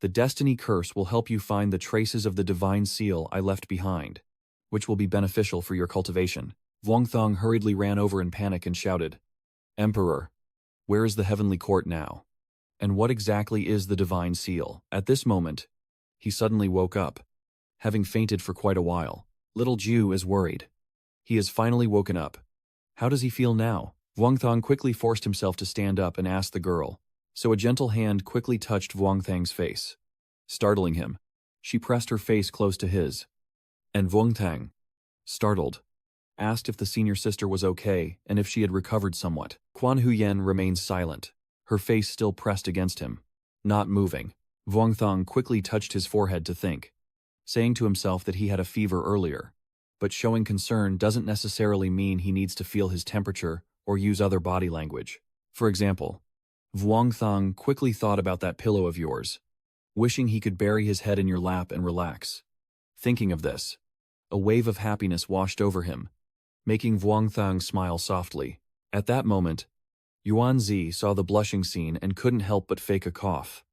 the destiny curse will help you find the traces of the divine seal I left behind, which will be beneficial for your cultivation. Wang Thong hurriedly ran over in panic and shouted, Emperor, where is the heavenly court now? And what exactly is the divine seal? At this moment, he suddenly woke up, having fainted for quite a while. Little Ju is worried. He has finally woken up. How does he feel now? Wang Thong quickly forced himself to stand up and ask the girl, so a gentle hand quickly touched Wang Thang's face. Startling him, she pressed her face close to his. And Wang Thang, startled, asked if the senior sister was okay and if she had recovered somewhat. Quan Huyen remained silent, her face still pressed against him, not moving. Wang Thong quickly touched his forehead to think, saying to himself that he had a fever earlier, but showing concern doesn't necessarily mean he needs to feel his temperature or use other body language. For example, Wang Thong quickly thought about that pillow of yours, wishing he could bury his head in your lap and relax. Thinking of this, a wave of happiness washed over him, making Wang Thong smile softly. At that moment, Yuan Zi saw the blushing scene and couldn't help but fake a cough,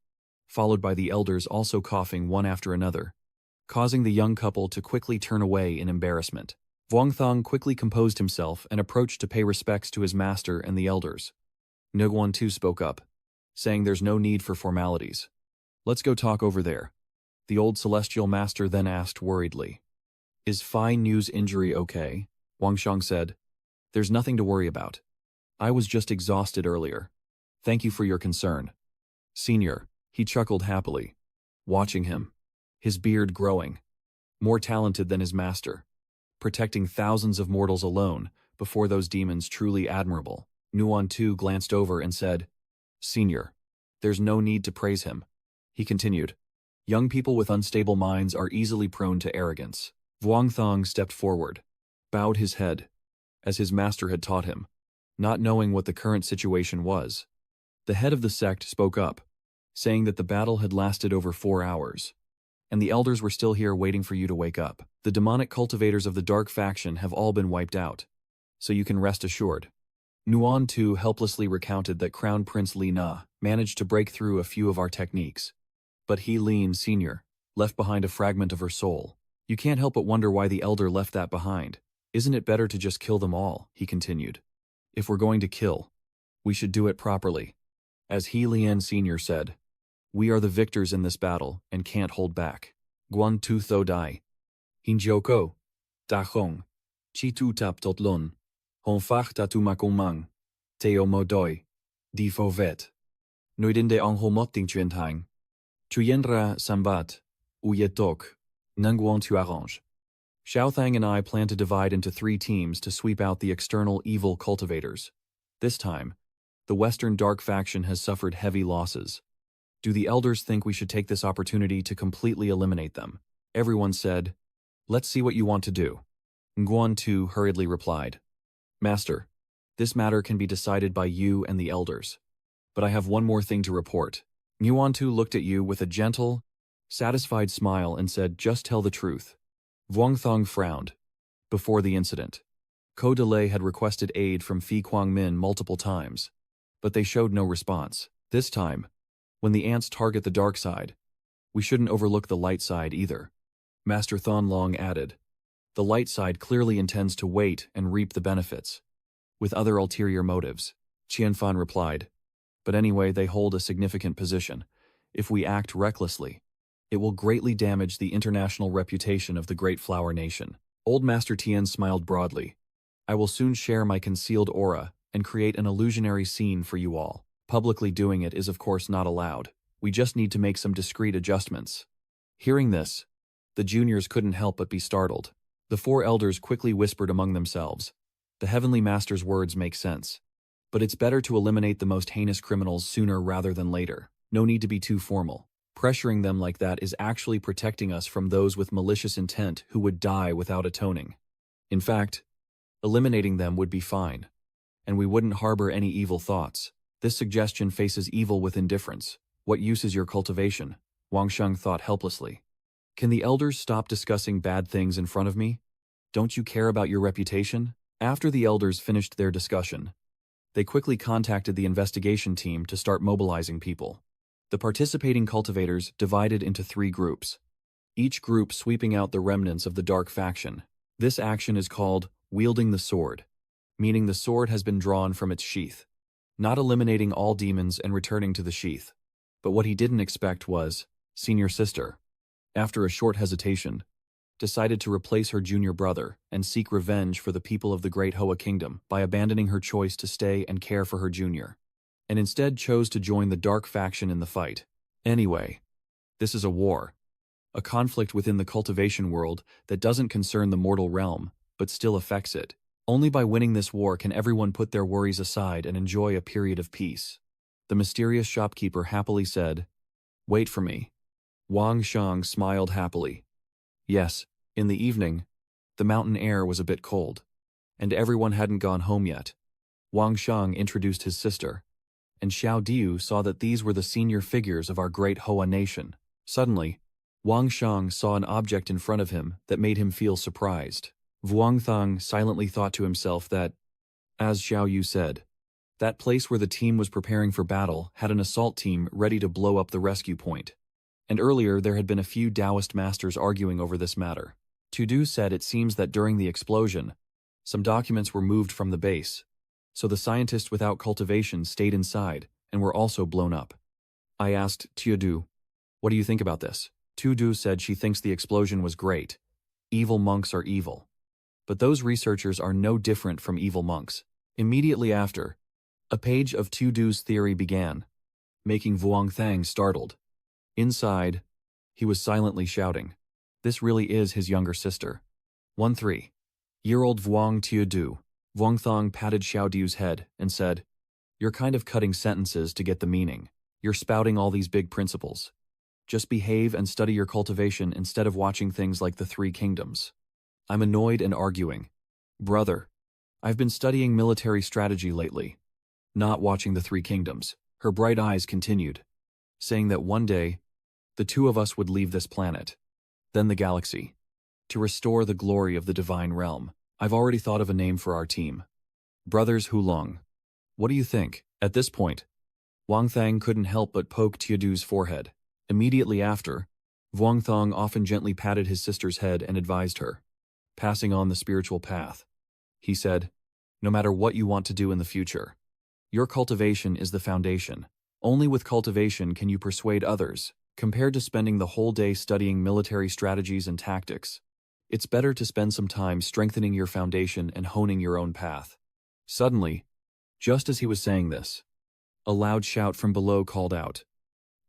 followed by the elders also coughing one after another, causing the young couple to quickly turn away in embarrassment. Wang Thong quickly composed himself and approached to pay respects to his master and the elders. Nguyen Tu spoke up, saying there's no need for formalities. Let's go talk over there. The old celestial master then asked worriedly, Is Fai Nu's injury okay? Wang Shang said, There's nothing to worry about. I was just exhausted earlier. Thank you for your concern. Senior, he chuckled happily, watching him, his beard growing, more talented than his master, protecting thousands of mortals alone before those demons truly admirable. Nguyen Tu glanced over and said, Senior, there's no need to praise him. He continued, Young people with unstable minds are easily prone to arrogance. Wang Thong stepped forward, bowed his head, as his master had taught him, not knowing what the current situation was. The head of the sect spoke up, saying that the battle had lasted over 4 hours, and the elders were still here waiting for you to wake up. The demonic cultivators of the dark faction have all been wiped out, so you can rest assured. Nguyen Tu helplessly recounted that Crown Prince Li Na managed to break through a few of our techniques, but He Lin Sr. left behind a fragment of her soul. You can't help but wonder why the elder left that behind. Isn't it better to just kill them all? He continued. If we're going to kill, we should do it properly. As He Lin Sr. said, we are the victors in this battle and can't hold back. Guan Tu Tho Dai. Hinjoko. Da Hong. Chi Tu Tap Tot Lun. Hon Fach Da Tu Makong Mang. Teo Modoi. Di Fo Vet. Noidinde Ang Homotting Chuan Tang. Chuyenra Sambat. Uyetok. Nunguan Tu Arrange. Xiao Thang and I plan to divide into 3 teams to sweep out the external evil cultivators. This time, the Western Dark faction has suffered heavy losses. Do the elders think we should take this opportunity to completely eliminate them? Everyone said, Let's see what you want to do. Nguyen Tu hurriedly replied, Master, this matter can be decided by you and the elders. But I have one more thing to report. Nguyen Tu looked at you with a gentle, satisfied smile and said, Just tell the truth. Wang Thong frowned. Before the incident, Ko Delay had requested aid from Phi Quang Min multiple times, but they showed no response. This time, when the ants target the dark side, we shouldn't overlook the light side either. Master Thon Long added, The light side clearly intends to wait and reap the benefits, with other ulterior motives. Qianfan replied, But anyway, they hold a significant position. If we act recklessly, it will greatly damage the international reputation of the Great Flower Nation. Old Master Tian smiled broadly. I will soon share my concealed aura and create an illusionary scene for you all. Publicly doing it is of course not allowed. We just need to make some discreet adjustments. Hearing this, the juniors couldn't help but be startled. The 4 elders quickly whispered among themselves. The Heavenly Master's words make sense. But it's better to eliminate the most heinous criminals sooner rather than later. No need to be too formal. Pressuring them like that is actually protecting us from those with malicious intent who would die without atoning. In fact, eliminating them would be fine, and we wouldn't harbor any evil thoughts. This suggestion faces evil with indifference. What use is your cultivation? Wang Sheng thought helplessly. Can the elders stop discussing bad things in front of me? Don't you care about your reputation? After the elders finished their discussion, they quickly contacted the investigation team to start mobilizing people. The participating cultivators divided into 3 groups, each group sweeping out the remnants of the dark faction. This action is called wielding the sword, meaning the sword has been drawn from its sheath, not eliminating all demons and returning to the sheath. But what he didn't expect was, senior sister, after a short hesitation, decided to replace her junior brother and seek revenge for the people of the Great Hoa Kingdom by abandoning her choice to stay and care for her junior, and instead chose to join the dark faction in the fight. Anyway, this is a war, a conflict within the cultivation world that doesn't concern the mortal realm, but still affects it. Only by winning this war can everyone put their worries aside and enjoy a period of peace. The mysterious shopkeeper happily said, "Wait for me." Wang Shang smiled happily. Yes, in the evening, the mountain air was a bit cold, and everyone hadn't gone home yet. Wang Shang introduced his sister, and Xiao Diu saw that these were the senior figures of our great Hoa nation. Suddenly, Wang Shang saw an object in front of him that made him feel surprised. Vuong Thang silently thought to himself that, as Xiao Yu said, that place where the team was preparing for battle had an assault team ready to blow up the rescue point. And earlier there had been a few Taoist masters arguing over this matter. Tudu said it seems that during the explosion, some documents were moved from the base, so the scientists without cultivation stayed inside and were also blown up. I asked Tudu, "What do you think about this?" Tudu said she thinks the explosion was great. Evil monks are evil. But those researchers are no different from evil monks. Immediately after, a page of Tudu's theory began, making Vuong Thang startled. Inside, he was silently shouting, "This really is his younger sister." 13-year-old Vuong Tudu. Vuong Thang patted Xiao Diu's head and said, "You're kind of cutting sentences to get the meaning. You're spouting all these big principles. Just behave and study your cultivation instead of watching things like the 3 Kingdoms. I'm annoyed and arguing. Brother, I've been studying military strategy lately, not watching the 3 Kingdoms." Her bright eyes continued, saying that one day, the 2 of us would leave this planet, then the galaxy, to restore the glory of the divine realm. I've already thought of a name for our team. Brothers Hulong. What do you think? At this point, Wang Thang couldn't help but poke Tudu's forehead. Immediately after, Vuong Thang often gently patted his sister's head and advised her, passing on the spiritual path. He said, "No matter what you want to do in the future, your cultivation is the foundation. Only with cultivation can you persuade others. Compared to spending the whole day studying military strategies and tactics, it's better to spend some time strengthening your foundation and honing your own path." Suddenly, just as he was saying this, a loud shout from below called out,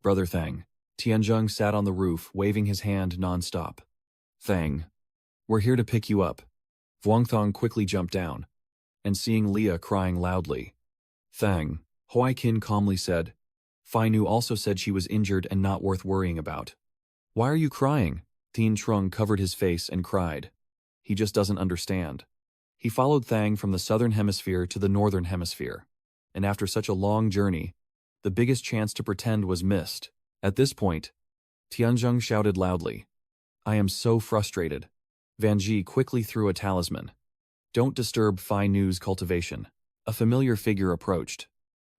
"Brother Thang." Tianzheng sat on the roof, waving his hand non-stop. "Thang, we're here to pick you up." Vuong Thang quickly jumped down, and seeing Leah crying loudly, "Thang," Hui Qin calmly said. Fai Nu also said she was injured and not worth worrying about. "Why are you crying?" Tien Trung covered his face and cried. He just doesn't understand. He followed Thang from the southern hemisphere to the northern hemisphere, and after such a long journey, the biggest chance to pretend was missed. At this point, Tianzheng shouted loudly, "I am so frustrated." Van Ji quickly threw a talisman. "Don't disturb Fai Nu's cultivation." A familiar figure approached,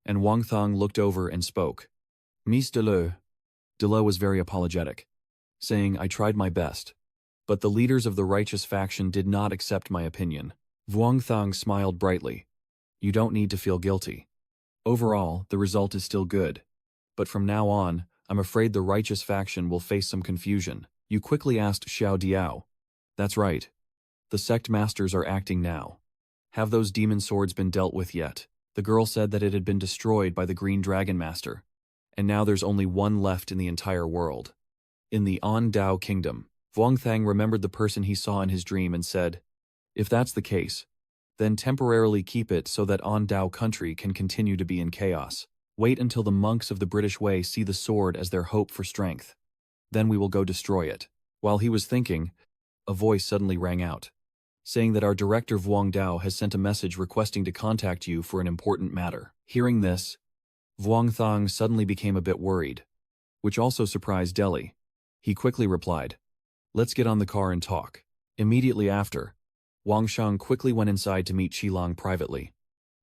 and Wang Thang looked over and spoke. "Miss Deleu." Deleu was very apologetic, saying, "I tried my best, but the leaders of the righteous faction did not accept my opinion." Vuong Thang smiled brightly. "You don't need to feel guilty. Overall, the result is still good. But from now on, I'm afraid the righteous faction will face some confusion." You quickly asked Xiao Diao. "That's right. The sect masters are acting now. Have those demon swords been dealt with yet?" The girl said that it had been destroyed by the Green Dragon Master, and now there's only one left in the entire world. In the On Dao Kingdom, Vuong Thang remembered the person he saw in his dream and said, "If that's the case, then temporarily keep it so that On Dao country can continue to be in chaos. Wait until the monks of the British Way see the sword as their hope for strength. Then we will go destroy it." While he was thinking, a voice suddenly rang out, saying that our director Vuong Dao has sent a message requesting to contact you for an important matter. Hearing this, Vuong Thang suddenly became a bit worried, which also surprised Deli. He quickly replied, "Let's get on the car and talk." Immediately after, Wang Shang quickly went inside to meet Qilang privately.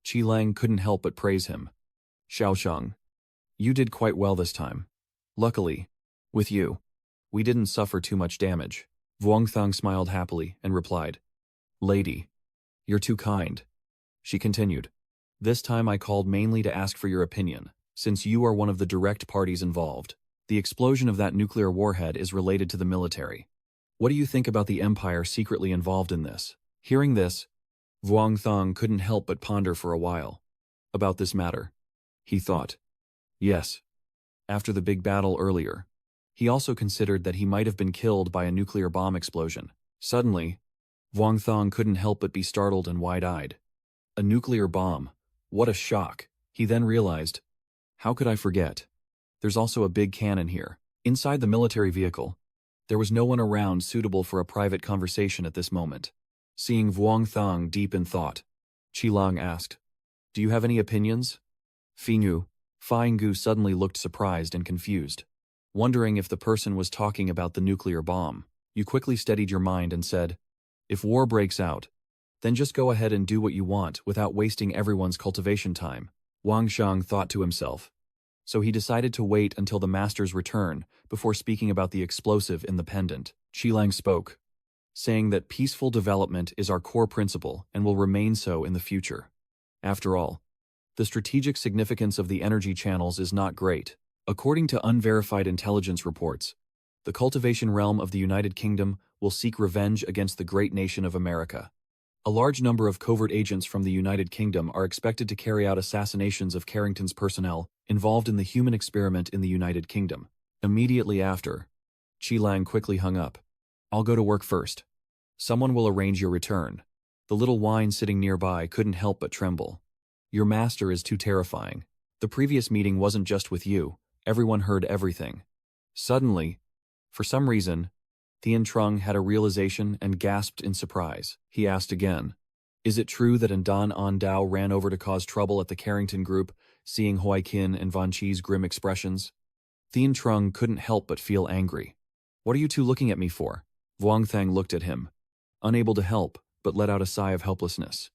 Qilang couldn't help but praise him. Xiaosheng, you did quite well this time. Luckily, with you, we didn't suffer too much damage. Vuongthang smiled happily and replied, Lady, you're too kind. She continued, this time I called mainly to ask for your opinion, since you are one of the direct parties involved. The explosion of that nuclear warhead is related to the military. What do you think about the Empire secretly involved in this? Hearing this, Vuongthang couldn't help but ponder for a while. About this matter, he thought. Yes. After the big battle earlier, he also considered that he might have been killed by a nuclear bomb explosion. Suddenly, Vuongthang couldn't help but be startled and wide-eyed. A nuclear bomb. What a shock. He then realized, how could I forget? There's also a big cannon here. Inside the military vehicle, there was no one around suitable for a private conversation at this moment. Seeing Vuongthang deep in thought, Qilang asked, do you have any opinions? Feingu suddenly looked surprised and confused. Wondering if the person was talking about the nuclear bomb, you quickly steadied your mind and said, if war breaks out, then just go ahead and do what you want without wasting everyone's cultivation time. Wang Shang thought to himself. So he decided to wait until the master's return before speaking about the explosive in the pendant. Qilang spoke, saying that peaceful development is our core principle and will remain so in the future. After all, the strategic significance of the energy channels is not great. According to unverified intelligence reports, the cultivation realm of the United Kingdom will seek revenge against the great nation of America. A large number of covert agents from the United Kingdom are expected to carry out assassinations of Carrington's personnel involved in the human experiment in the United Kingdom. Immediately after, Qilang quickly hung up. I'll go to work first. Someone will arrange your return. The little wine sitting nearby couldn't help but tremble. Your master is too terrifying. The previous meeting wasn't just with you. Everyone heard everything. Suddenly, for some reason, Thien Trung had a realization and gasped in surprise. He asked again, is it true that Ndan On Dao ran over to cause trouble at the Carrington group, seeing Hoi Qin and Van Chi's grim expressions? Thien Trung couldn't help but feel angry. What are you two looking at me for? Vuongthang looked at him, unable to help, but let out a sigh of helplessness.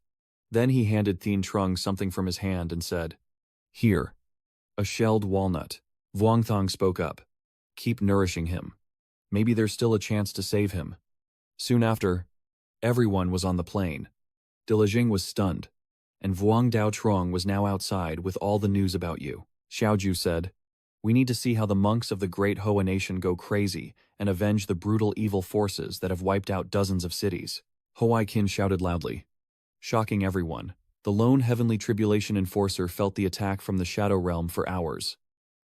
Then he handed Thien Trung something from his hand and said, here, a shelled walnut. Vuongthang spoke up. Keep nourishing him. Maybe there's still a chance to save him. Soon after, everyone was on the plane. Dilajing was stunned, and Vuong Dao Trong was now outside with all the news about you. Xiaoju said, we need to see how the monks of the great Hoa nation go crazy and avenge the brutal evil forces that have wiped out dozens of cities. Hoi Qin shouted loudly, shocking everyone. The lone heavenly tribulation enforcer felt the attack from the shadow realm for hours.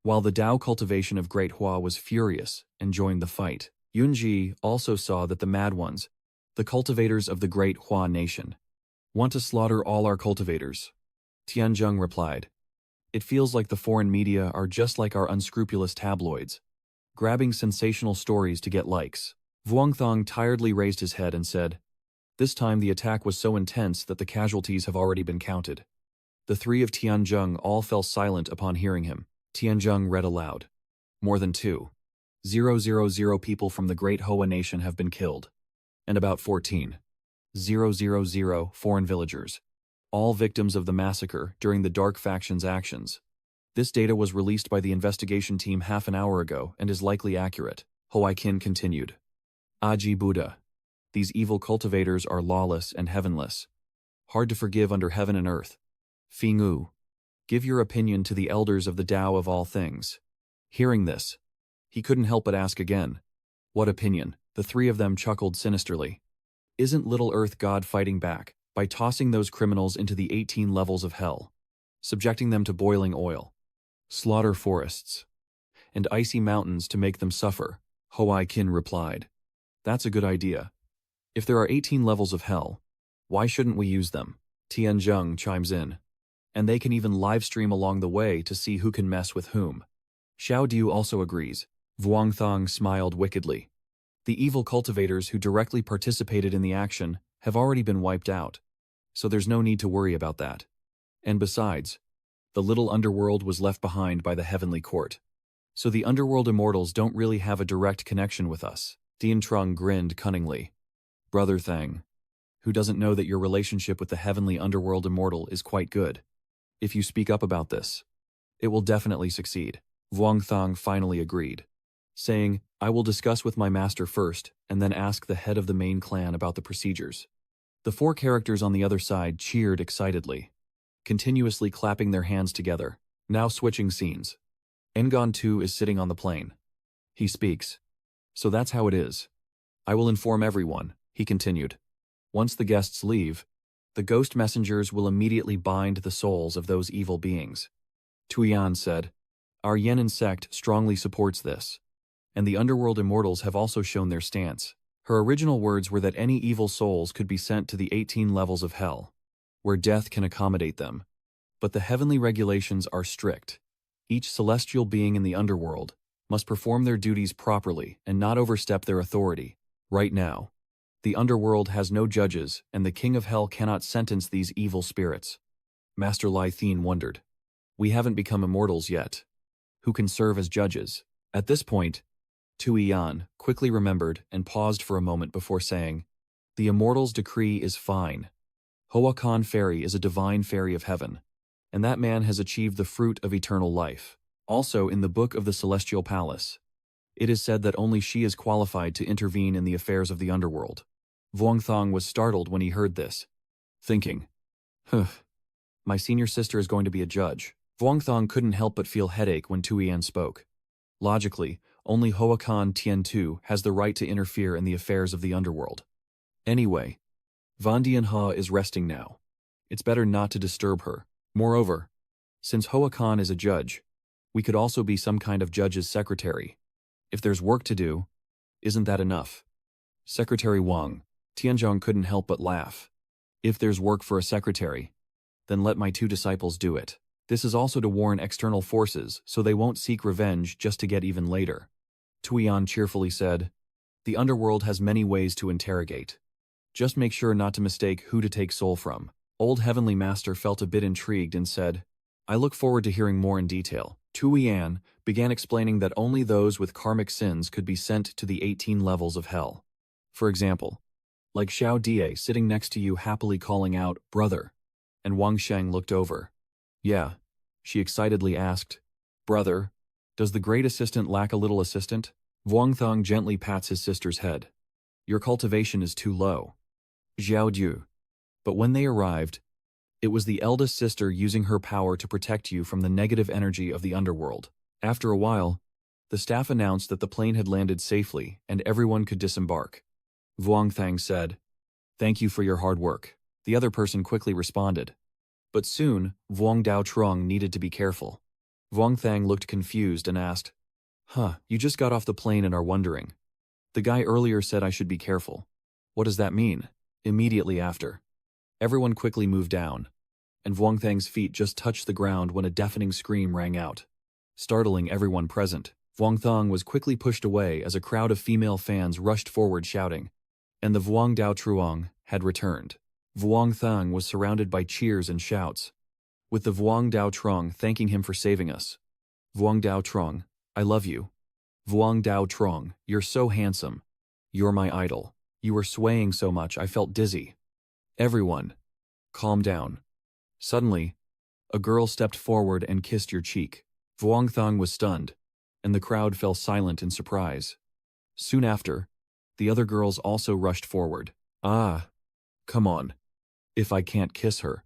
While the Dao cultivation of Great Hua was furious and joined the fight, Yunji also saw that the Mad Ones, the cultivators of the Great Hua nation, want to slaughter all our cultivators. Tianzheng replied, it feels like the foreign media are just like our unscrupulous tabloids, grabbing sensational stories to get likes. Vuongthang tiredly raised his head and said, this time the attack was so intense that the casualties have already been counted. The three of Tianzheng all fell silent upon hearing him. Tianzheng read aloud. More than 2,000 people from the Great Hoa nation have been killed, and about 14,000 foreign villagers, all victims of the massacre during the Dark Faction's actions. This data was released by the investigation team half an hour ago and is likely accurate. Hoi Qin continued. Aji Buddha. These evil cultivators are lawless and heavenless, hard to forgive under heaven and earth. Feingu. Give your opinion to the elders of the Tao of all things. Hearing this, he couldn't help but ask again. What opinion? The three of them chuckled sinisterly. Isn't Little Earth God fighting back by tossing those criminals into the 18 levels of hell, subjecting them to boiling oil, slaughter forests, and icy mountains to make them suffer? Hoi Qin replied. That's a good idea. If there are 18 levels of hell, why shouldn't we use them? Tianzheng chimes in. And they can even live stream along the way to see who can mess with whom. Xiao Diu also agrees. Vuongthang smiled wickedly. The evil cultivators who directly participated in the action have already been wiped out, so there's no need to worry about that. And besides, the little underworld was left behind by the heavenly court, so the underworld immortals don't really have a direct connection with us. Thien Trung grinned cunningly. Brother Thang, Who doesn't know that your relationship with the heavenly underworld immortal is quite good? If you speak up about this, it will definitely succeed. Vuong Thang finally agreed, saying, I will discuss with my master first and then ask the head of the main clan about the procedures. The 4 characters on the other side cheered excitedly, continuously clapping their hands together. Now switching scenes. Ngon too is sitting on the plane. He speaks. So that's how it is. I will inform everyone, he continued. Once the guests leave, the ghost messengers will immediately bind the souls of those evil beings. Tuyan said, Our Yinyang sect strongly supports this, and the underworld immortals have also shown their stance. Her original words were that any evil souls could be sent to the 18 levels of hell, where death can accommodate them. But the heavenly regulations are strict. Each celestial being in the underworld must perform their duties properly and not overstep their authority. Right now, the underworld has no judges, and the king of hell cannot sentence these evil spirits. Master Lai Thien wondered. We haven't become immortals yet. Who can serve as judges? At this point, Tu Yan quickly remembered and paused for a moment before saying, The immortal's decree is fine. Hoa Khan Fairy is a divine fairy of heaven, and that man has achieved the fruit of eternal life. Also in the Book of the Celestial Palace, it is said that only she is qualified to intervene in the affairs of the underworld. Vuong Thang was startled when he heard this, thinking, my senior sister is going to be a judge. Vuong Thang couldn't help but feel headache when Tu Yan spoke. Logically, only Hoa Khan Tien Tu has the right to interfere in the affairs of the underworld. Anyway, Van Dien Ha is resting now. It's better not to disturb her. Moreover, since Hoa Khan is a judge, we could also be some kind of judge's secretary. If there's work to do, isn't that enough? Secretary Wang, Tianzhong couldn't help but laugh. If there's work for a secretary, then let my 2 disciples do it. This is also to warn external forces so they won't seek revenge just to get even later. Tuyan cheerfully said, The underworld has many ways to interrogate. Just make sure not to mistake who to take soul from. Old Heavenly Master felt a bit intrigued and said, I look forward to hearing more in detail. Tu Yan began explaining that only those with karmic sins could be sent to the 18 levels of hell. For example, like Xiao Die sitting next to you happily calling out, brother, and Wang Sheng looked over. Yeah, she excitedly asked, brother, does the great assistant lack a little assistant? Vuong Thang gently pats his sister's head. Your cultivation is too low. Xiao Diu. But when they arrived, it was the eldest sister using her power to protect you from the negative energy of the underworld. After a while, the staff announced that the plane had landed safely and everyone could disembark. Vuong Thang said, Thank you for your hard work. The other person quickly responded. But soon, Vuong Dao Trong needed to be careful. Vuong Thang looked confused and asked, you just got off the plane and are wondering. The guy earlier said I should be careful. What does that mean? Immediately after, everyone quickly moved down, and Vuong Thang's feet just touched the ground when a deafening scream rang out. Startling everyone present, Vuong Thang was quickly pushed away as a crowd of female fans rushed forward shouting, and the Vuong Dao Truong had returned. Vuong Thang was surrounded by cheers and shouts, with the Vuong Dao Trong thanking him for saving us. Vuong Dao Trong, I love you. Vuong Dao Trong, you're so handsome. You're my idol. You were swaying so much I felt dizzy. Everyone, calm down. Suddenly, a girl stepped forward and kissed your cheek. Vuong Thang was stunned, and the crowd fell silent in surprise. Soon after, the other girls also rushed forward. Come on. If I can't kiss her,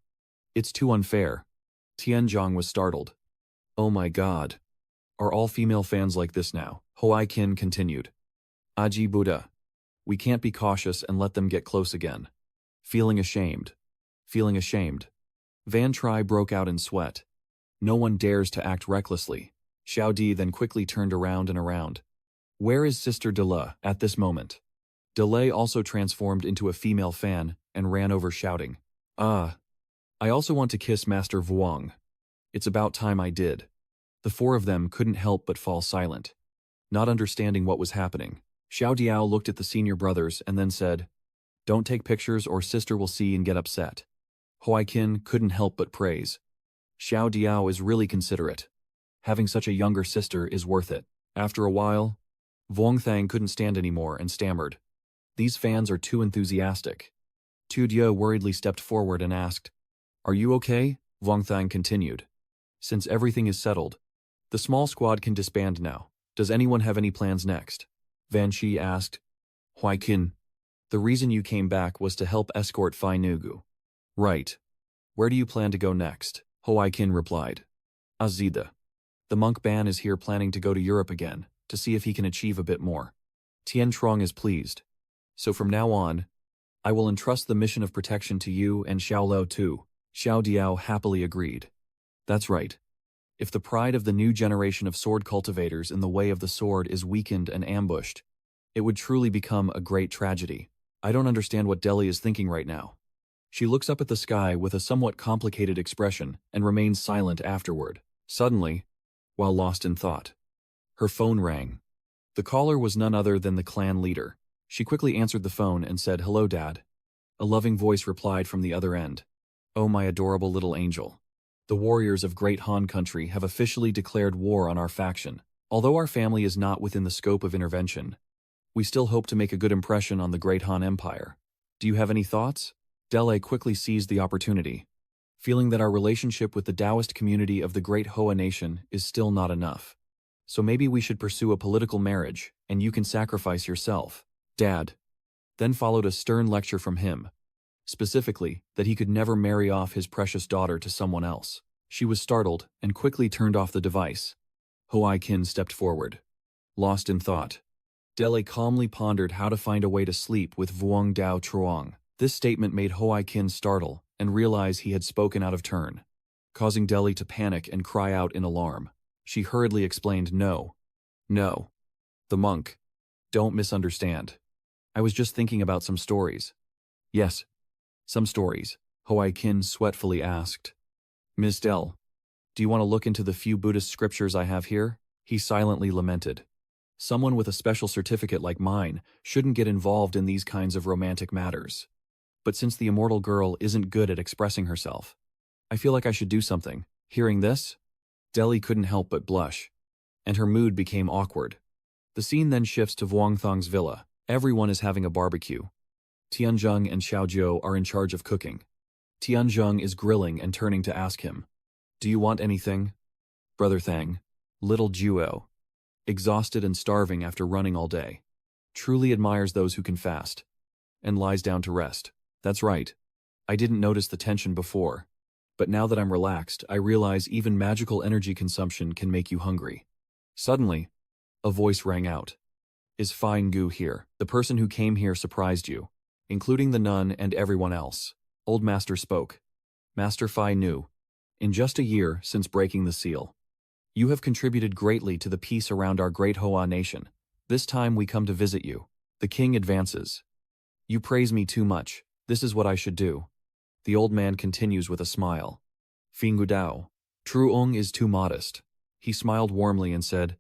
it's too unfair. Tianzhong was startled. Oh my god. Are all female fans like this now? Hoai Kin continued. Aji Buddha. We can't be cautious and let them get close again. Feeling ashamed. Van Tri broke out in sweat. No one dares to act recklessly. Xiao Di then quickly turned around and around. Where is Sister Dela at this moment? Delay also transformed into a female fan and ran over shouting. I also want to kiss Master Vuong. It's about time I did. The 4 of them couldn't help but fall silent, not understanding what was happening. Xiao Diao looked at the senior brothers and then said, Don't take pictures or sister will see and get upset. Hoai Kin couldn't help but praise. Xiao Diao is really considerate. Having such a younger sister is worth it. After a while, Vuong Thang couldn't stand anymore and stammered. These fans are too enthusiastic. Tu Dio worriedly stepped forward and asked, "Are you okay?" Wang Thang continued. "Since everything is settled, the small squad can disband now. Does anyone have any plans next?" Van Shi asked. "Huaikin, the reason you came back was to help escort Fai Nugu." "Right. Where do you plan to go next?" Huaikin replied. "Azida. The monk Ban is here planning to go to Europe again, to see if he can achieve a bit more." Tian Trong is pleased. "So from now on, I will entrust the mission of protection to you and Xiao Lao too." Xiao Diao happily agreed. "That's right. If the pride of the new generation of sword cultivators in the way of the sword is weakened and ambushed, it would truly become a great tragedy. I don't understand what Delhi is thinking right now." She looks up at the sky with a somewhat complicated expression and remains silent afterward. Suddenly, while lost in thought, her phone rang. The caller was none other than the clan leader. She quickly answered the phone and said, "Hello, Dad." A loving voice replied from the other end. "Oh, my adorable little angel. The warriors of Great Han Country have officially declared war on our faction. Although our family is not within the scope of intervention, we still hope to make a good impression on the Great Han Empire. Do you have any thoughts?" Dele quickly seized the opportunity, feeling that our relationship with the Taoist community of the Great Hoa Nation is still not enough. "So maybe we should pursue a political marriage, and you can sacrifice yourself, Dad." Then followed a stern lecture from him, specifically that he could never marry off his precious daughter to someone else. She was startled and quickly turned off the device. Hoai Kin stepped forward. Lost in thought, Dele calmly pondered how to find a way to sleep with Vuong Dao Truong. This statement made Hoai Kin startle and realize he had spoken out of turn, causing Dele to panic and cry out in alarm. She hurriedly explained, "No. No. The monk. Don't misunderstand. I was just thinking about some stories." "Yes. Some stories," Hoai Kin sweatfully asked. "Ms. Del, do you want to look into the few Buddhist scriptures I have here?" He silently lamented. "Someone with a special certificate like mine shouldn't get involved in these kinds of romantic matters. But since the immortal girl isn't good at expressing herself, I feel like I should do something." Hearing this, Deli couldn't help but blush, and her mood became awkward. The scene then shifts to Vuong Thong's villa. Everyone is having a barbecue. Tianzheng and Xiaojiu are in charge of cooking. Tianzheng is grilling and turning to ask him, "Do you want anything?" Brother Thang, little Juo, exhausted and starving after running all day, truly admires those who can fast, and lies down to rest. "That's right. I didn't notice the tension before, but now that I'm relaxed, I realize even magical energy consumption can make you hungry." Suddenly, a voice rang out. "Is Fine Gu here? The person who came here surprised you, including the nun and everyone else." Old Master spoke. "Master Fai Nu, in just a year since breaking the seal, you have contributed greatly to the peace around our great Hoa nation. This time we come to visit you." The king advances. "You praise me too much. This is what I should do." The old man continues with a smile. "Fingu Dao, Truong is too modest." He smiled warmly and said,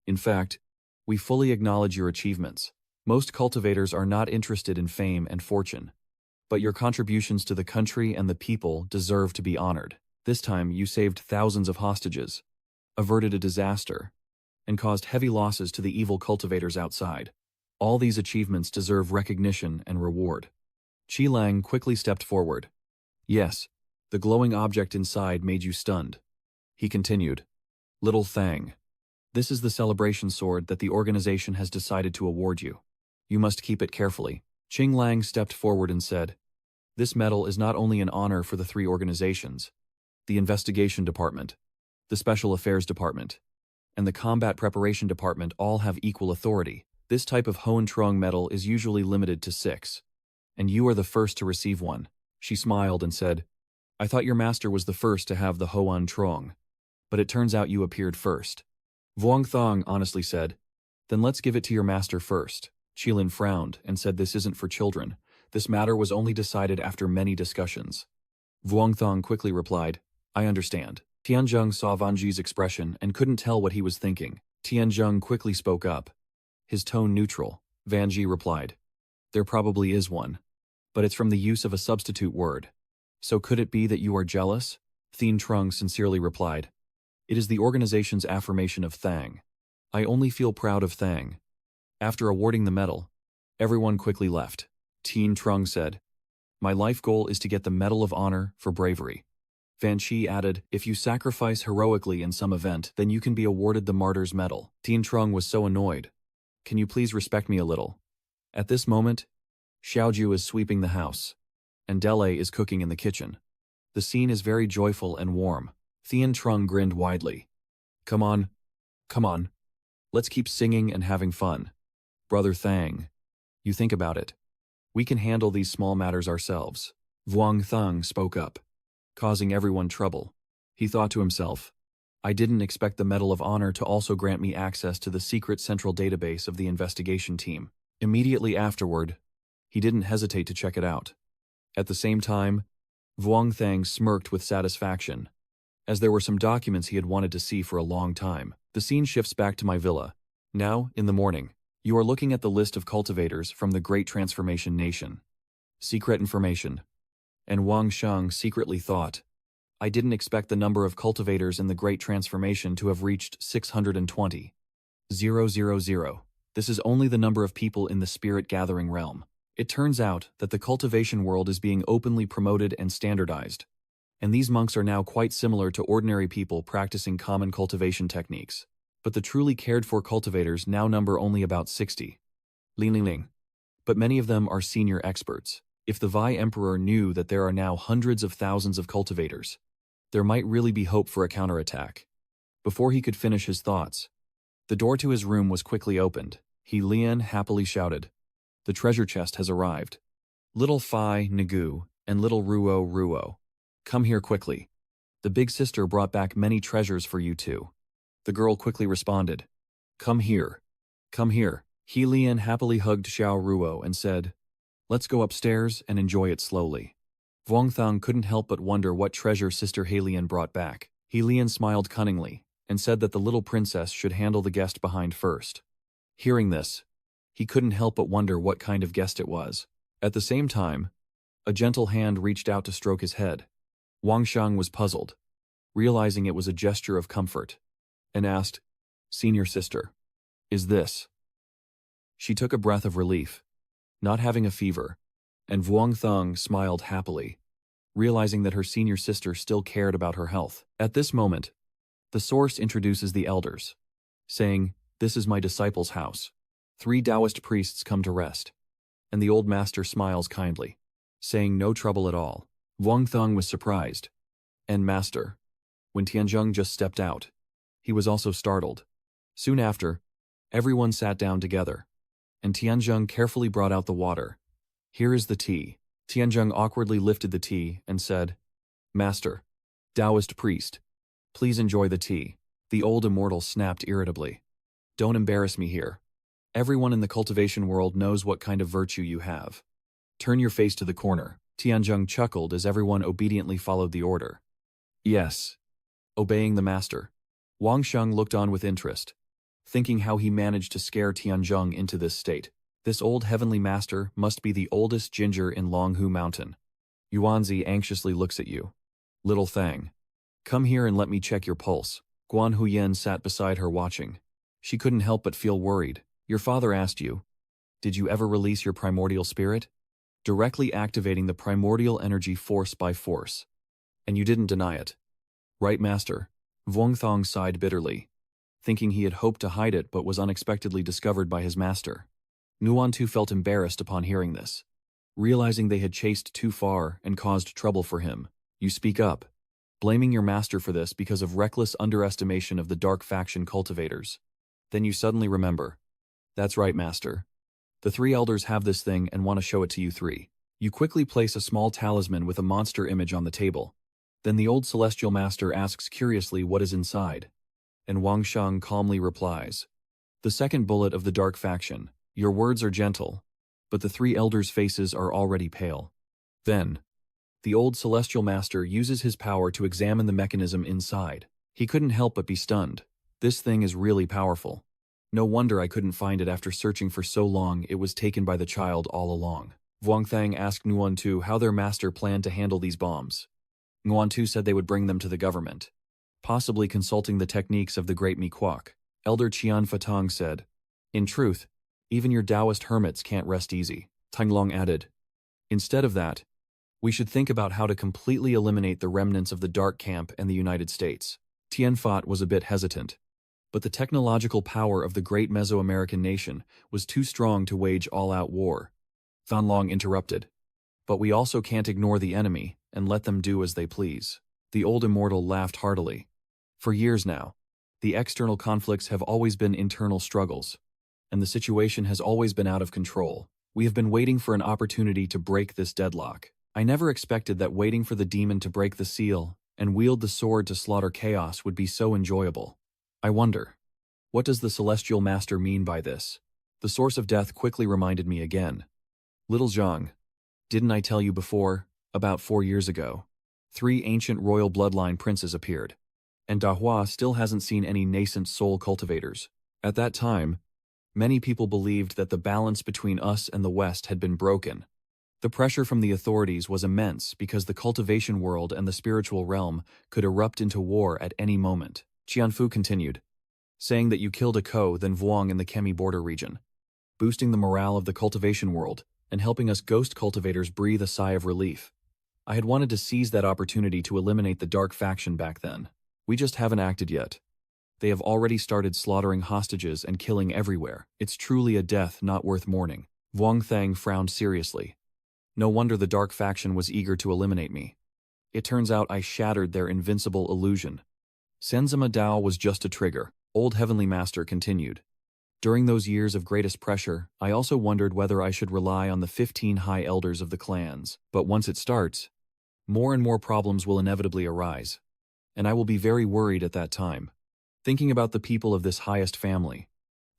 "In fact, we fully acknowledge your achievements. Most cultivators are not interested in fame and fortune, but your contributions to the country and the people deserve to be honored. This time you saved thousands of hostages, averted a disaster, and caused heavy losses to the evil cultivators outside. All these achievements deserve recognition and reward." Qi Lang quickly stepped forward. "Yes, the glowing object inside made you stunned." He continued, "Little Thang, this is the celebration sword that the organization has decided to award you. You must keep it carefully." Qing Lang stepped forward and said, "This medal is not only an honor for the three organizations, the Investigation Department, the Special Affairs Department, and the Combat Preparation Department all have equal authority. This type of Hoan Trong medal is usually limited to 6, and you are the first to receive one." She smiled and said, "I thought your master was the first to have the Hoan Trong, but it turns out you appeared first." Vuong Thong honestly said, "Then let's give it to your master first." Qilin frowned and said, "This isn't for children. This matter was only decided after many discussions." Vuong Thong quickly replied, "I understand." Tianzheng saw Vanji's expression and couldn't tell what he was thinking. Tianzheng quickly spoke up, his tone neutral. Vanji replied, "There probably is one, but it's from the use of a substitute word. So could it be that you are jealous?" Thien Trung sincerely replied, "It is the organization's affirmation of Thang. I only feel proud of Thang." After awarding the medal, everyone quickly left. Thien Trung said, My life goal is to get the Medal of Honor for bravery. Fan Chi added, if you sacrifice heroically in some event, then you can be awarded the Martyr's Medal. Tian Trung was so annoyed. Can you please respect me a little? At this moment, Xiaoju is sweeping the house, and Dele is cooking in the kitchen. The scene is very joyful and warm. Tian Trung grinned widely. Come on. Let's keep singing and having fun. Brother Thang, you think about it. We can handle these small matters ourselves. Vuong Thang spoke up, causing everyone trouble. He thought to himself, I didn't expect the Medal of Honor to also grant me access to the secret central database of the investigation team. Immediately afterward, he didn't hesitate to check it out. At the same time, Vuong Thang smirked with satisfaction, as there were some documents he had wanted to see for a long time. The scene shifts back to my villa. Now, in the morning, you are looking at the list of cultivators from the Great Transformation Nation. Secret information. And Wang Sheng secretly thought, I didn't expect the number of cultivators in the Great Transformation to have reached 620. 000. This is only the number of people in the spirit gathering realm. It turns out that the cultivation world is being openly promoted and standardized, and these monks are now quite similar to ordinary people practicing common cultivation techniques. But the truly cared-for cultivators now number only about 60. Ling. But many of them are senior experts. If the Vi Emperor knew that there are now hundreds of thousands of cultivators, there might really be hope for a counterattack. Before he could finish his thoughts, the door to his room was quickly opened. He Lian happily shouted, the treasure chest has arrived. Little Phi Nagu and little Ruo, come here quickly. The big sister brought back many treasures for you too. The girl quickly responded, come here. He Lian happily hugged Xiao Ruo and said, let's go upstairs and enjoy it slowly. Vuong Thang couldn't help but wonder what treasure Sister Heilian brought back. Heilian smiled cunningly and said that the little princess should handle the guest behind first. Hearing this, he couldn't help but wonder what kind of guest it was. At the same time, a gentle hand reached out to stroke his head. Wang Sheng was puzzled, realizing it was a gesture of comfort, and asked, Senior sister, is this? She took a breath of relief, not having a fever, and Vuong Thang smiled happily, realizing that her senior sister still cared about her health. At this moment, the source introduces the elders, saying, this is my disciple's house. 3 Taoist priests come to rest, and the old master smiles kindly, saying no trouble at all. Vuong Thang was surprised. And master, when Tianzheng just stepped out, he was also startled. Soon after, everyone sat down together, and Tianzheng carefully brought out the water. Here is the tea. Tianzheng awkwardly lifted the tea and said, Master, Taoist priest, please enjoy the tea. The old immortal snapped irritably. Don't embarrass me here. Everyone in the cultivation world knows what kind of virtue you have. Turn your face to the corner. Tianzheng chuckled as everyone obediently followed the order. Yes. Obeying the master. Wang Sheng looked on with interest, thinking how he managed to scare Tianzheng into this state. This old heavenly master must be the oldest ginger in Longhu Mountain. Yuanzi anxiously looks at you. Little Thang, come here and let me check your pulse. Guan Huyen sat beside her watching. She couldn't help but feel worried. Your father asked you, did you ever release your primordial spirit? Directly activating the primordial energy force by force. And you didn't deny it. Right, master? Vuong Thang sighed bitterly, thinking he had hoped to hide it but was unexpectedly discovered by his master. Nguyen too felt embarrassed upon hearing this, realizing they had chased too far and caused trouble for him. You speak up, blaming your master for this because of reckless underestimation of the dark faction cultivators. Then you suddenly remember. That's right, master. The 3 elders have this thing and want to show it to you 3. You quickly place a small talisman with a monster image on the table. Then the old celestial master asks curiously what is inside, and Wang Sheng calmly replies, the second bullet of the dark faction. Your words are gentle, but the 3 elders' faces are already pale. Then, the old celestial master uses his power to examine the mechanism inside. He couldn't help but be stunned. This thing is really powerful. No wonder I couldn't find it after searching for so long. It was taken by the child all along. Vuong Thang asked Nguyen Tu how their master planned to handle these bombs. Nguyen Tu said they would bring them to the government, possibly consulting the techniques of the great Miquoc. Elder Qian Fatong said, in truth, even your Taoist hermits can't rest easy. Tanglong added, instead of that, We should think about how to completely eliminate the remnants of the Dark Camp and the United States. Tianfat was a bit hesitant, but the technological power of the great Mesoamerican nation was too strong to wage all-out war. Thonlong interrupted. But we also can't ignore the enemy and let them do as they please. The old immortal laughed heartily. For years now, the external conflicts have always been internal struggles, and the situation has always been out of control. We have been waiting for an opportunity to break this deadlock. I never expected that waiting for the demon to break the seal and wield the sword to slaughter chaos would be so enjoyable. I wonder, what does the Celestial Master mean by this? The source of death quickly reminded me again. Little Zhang, didn't I tell you before, about 4 years ago, 3 ancient royal bloodline princes appeared, and Dahua still hasn't seen any nascent soul cultivators. At that time, many people believed that the balance between us and the West had been broken. The pressure from the authorities was immense because the cultivation world and the spiritual realm could erupt into war at any moment. Qianfu continued, saying that you killed a Ko then Vuong in the Kemi border region, boosting the morale of the cultivation world and helping us ghost cultivators breathe a sigh of relief. I had wanted to seize that opportunity to eliminate the dark faction back then. We just haven't acted yet. They have already started slaughtering hostages and killing everywhere. It's truly a death not worth mourning. Vuong Thang frowned seriously. No wonder the dark faction was eager to eliminate me. It turns out I shattered their invincible illusion. Senzima Dao was just a trigger. Old Heavenly Master continued. During those years of greatest pressure, I also wondered whether I should rely on the 15 high elders of the clans. But once it starts, more and more problems will inevitably arise, and I will be very worried at that time. Thinking about the people of this highest family,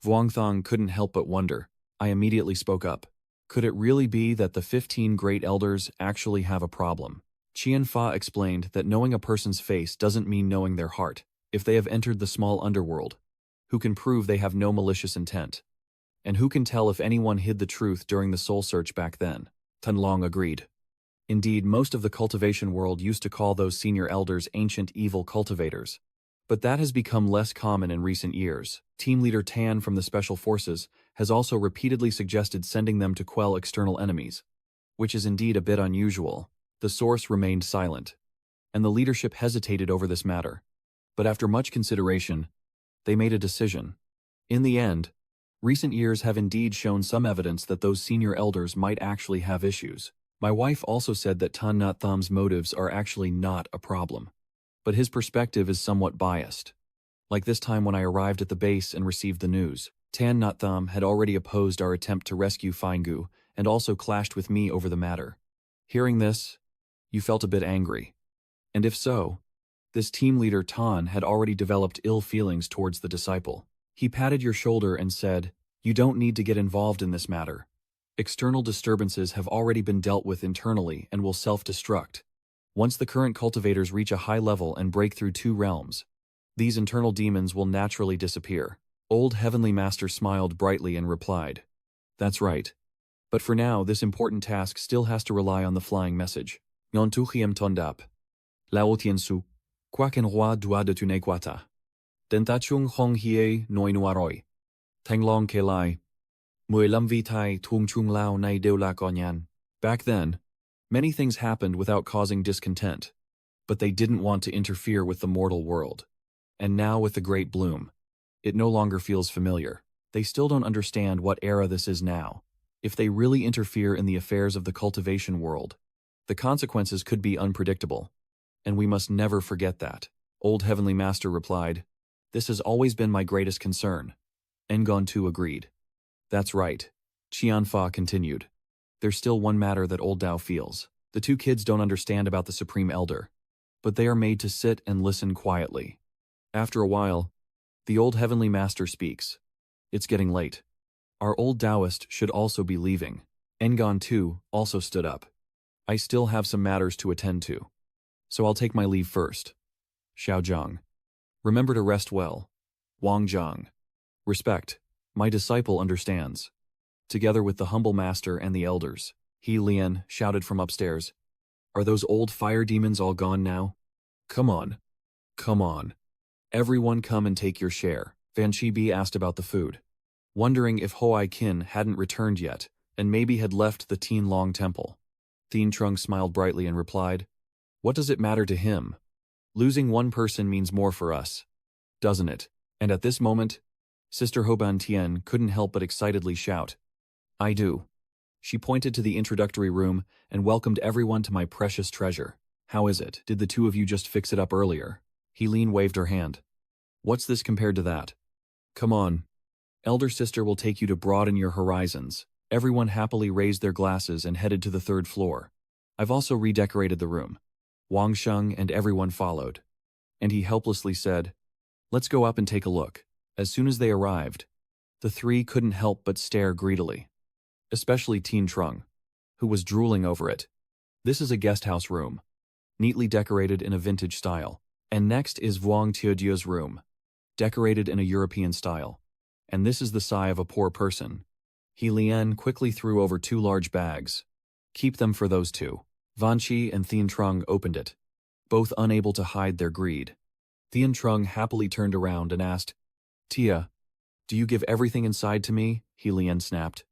Vuongthong couldn't help but wonder. I immediately spoke up. Could it really be that the 15 great elders actually have a problem? Qianfa explained that knowing a person's face doesn't mean knowing their heart. If they have entered the small underworld, who can prove they have no malicious intent? And who can tell if anyone hid the truth during the soul search back then? Tanlong agreed. Indeed, most of the cultivation world used to call those senior elders ancient evil cultivators. But that has become less common in recent years. Team leader Tan from the Special Forces has also repeatedly suggested sending them to quell external enemies, which is indeed a bit unusual. The source remained silent, and the leadership hesitated over this matter. But after much consideration, they made a decision. In the end, recent years have indeed shown some evidence that those senior elders might actually have issues. My wife also said that Tan Nhat Tham's motives are actually not a problem, but his perspective is somewhat biased. Like this time when I arrived at the base and received the news, Tan Nhat Tham had already opposed our attempt to rescue Faingu and also clashed with me over the matter. Hearing this, you felt a bit angry. And if so, this team leader Tan had already developed ill feelings towards the disciple. He patted your shoulder and said, "You don't need to get involved in this matter. External disturbances have already been dealt with internally and will self-destruct. Once the current cultivators reach a high level and break through 2 realms, these internal demons will naturally disappear." Old Heavenly Master smiled brightly and replied, "That's right. But for now, this important task still has to rely on the flying message. Non tu hiem tondap. Lao tiensu. Quaken roi doit de tunequata. Dentachung hong hie noi nuaroi. Tenglong ke lai. Mui lam vitai tung chung lao nai deula konyan." Back then, many things happened without causing discontent, but they didn't want to interfere with the mortal world. And now with the Great Bloom, it no longer feels familiar. They still don't understand what era this is now. If they really interfere in the affairs of the cultivation world, the consequences could be unpredictable. And we must never forget that. Old Heavenly Master replied, "This has always been my greatest concern." Ngon Tu agreed. "That's right." Qianfa continued. "There's still one matter that Old Dao feels. The 2 kids don't understand about the Supreme Elder, but they are made to sit and listen quietly." After a while, the Old Heavenly Master speaks. "It's getting late. Our old Taoist should also be leaving." Ngon Tu also stood up. "I still have some matters to attend to, so I'll take my leave first." Xiao Zhang. "Remember to rest well." Wang Zhang. "Respect. My disciple understands." Together with the humble master and the elders, He Lian shouted from upstairs, "Are those old fire demons all gone now? Come on. Come on. Everyone come and take your share." Van Chibi asked about the food, wondering if Hoai Kin hadn't returned yet and maybe had left the Tianlong temple. Trung smiled brightly and replied, "What does it matter to him? Losing one person means more for us, doesn't it?" And at this moment, Sister Hoban Tian couldn't help but excitedly shout, "I do." She pointed to the introductory room and welcomed everyone to my precious treasure. "How is it? Did the two of you just fix it up earlier?" Helene waved her hand. "What's this compared to that? Come on. Elder sister will take you to broaden your horizons." Everyone happily raised their glasses and headed to the third floor. "I've also redecorated the room." Wang Sheng and everyone followed. And he helplessly said, "Let's go up and take a look." As soon as they arrived, the three couldn't help but stare greedily. Especially Trung, who was drooling over it. This is a guest house room, neatly decorated in a vintage style. And next is Vuong Teodieu's room, decorated in a European style. And this is the sigh of a poor person. He Lian quickly threw over 2 large bags. "Keep them for those two." Vanchi and Thien Trung opened it, both unable to hide their greed. Thien Trung happily turned around and asked, "Tia, do you give everything inside to me?" He Lian snapped.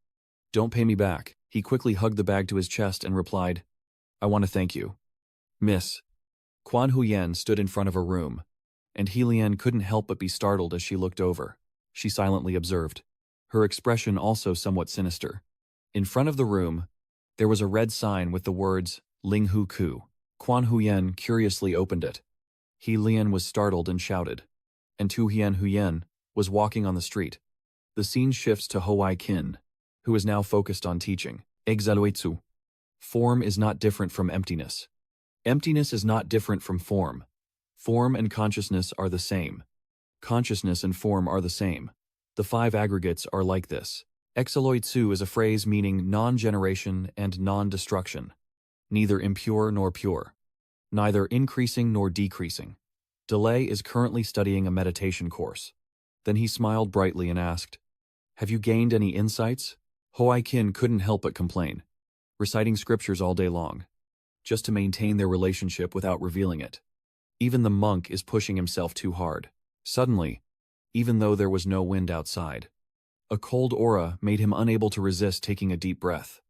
"Don't pay me back." He quickly hugged the bag to his chest and replied, "I want to thank you, Miss." Quan Huyen stood in front of a room, and He Lian couldn't help but be startled as she looked over. She silently observed, her expression also somewhat sinister. In front of the room, there was a red sign with the words, Ling Hu Ku. Quan Huyen curiously opened it. He Lian was startled and shouted. And Tu Hien Huyen was walking on the street. The scene shifts to Hoai Kin, who is now focused on teaching. Exaluetsu. Form is not different from emptiness. Emptiness is not different from form. Form and consciousness are the same. Consciousness and form are the same. The 5 aggregates are like this. Exaloitsu is a phrase meaning non-generation and non-destruction. Neither impure nor pure. Neither increasing nor decreasing. Delay is currently studying a meditation course. Then he smiled brightly and asked, "Have you gained any insights?" Hoai Kin couldn't help but complain, reciting scriptures all day long, just to maintain their relationship without revealing it. Even the monk is pushing himself too hard. Suddenly, even though there was no wind outside, a cold aura made him unable to resist taking a deep breath.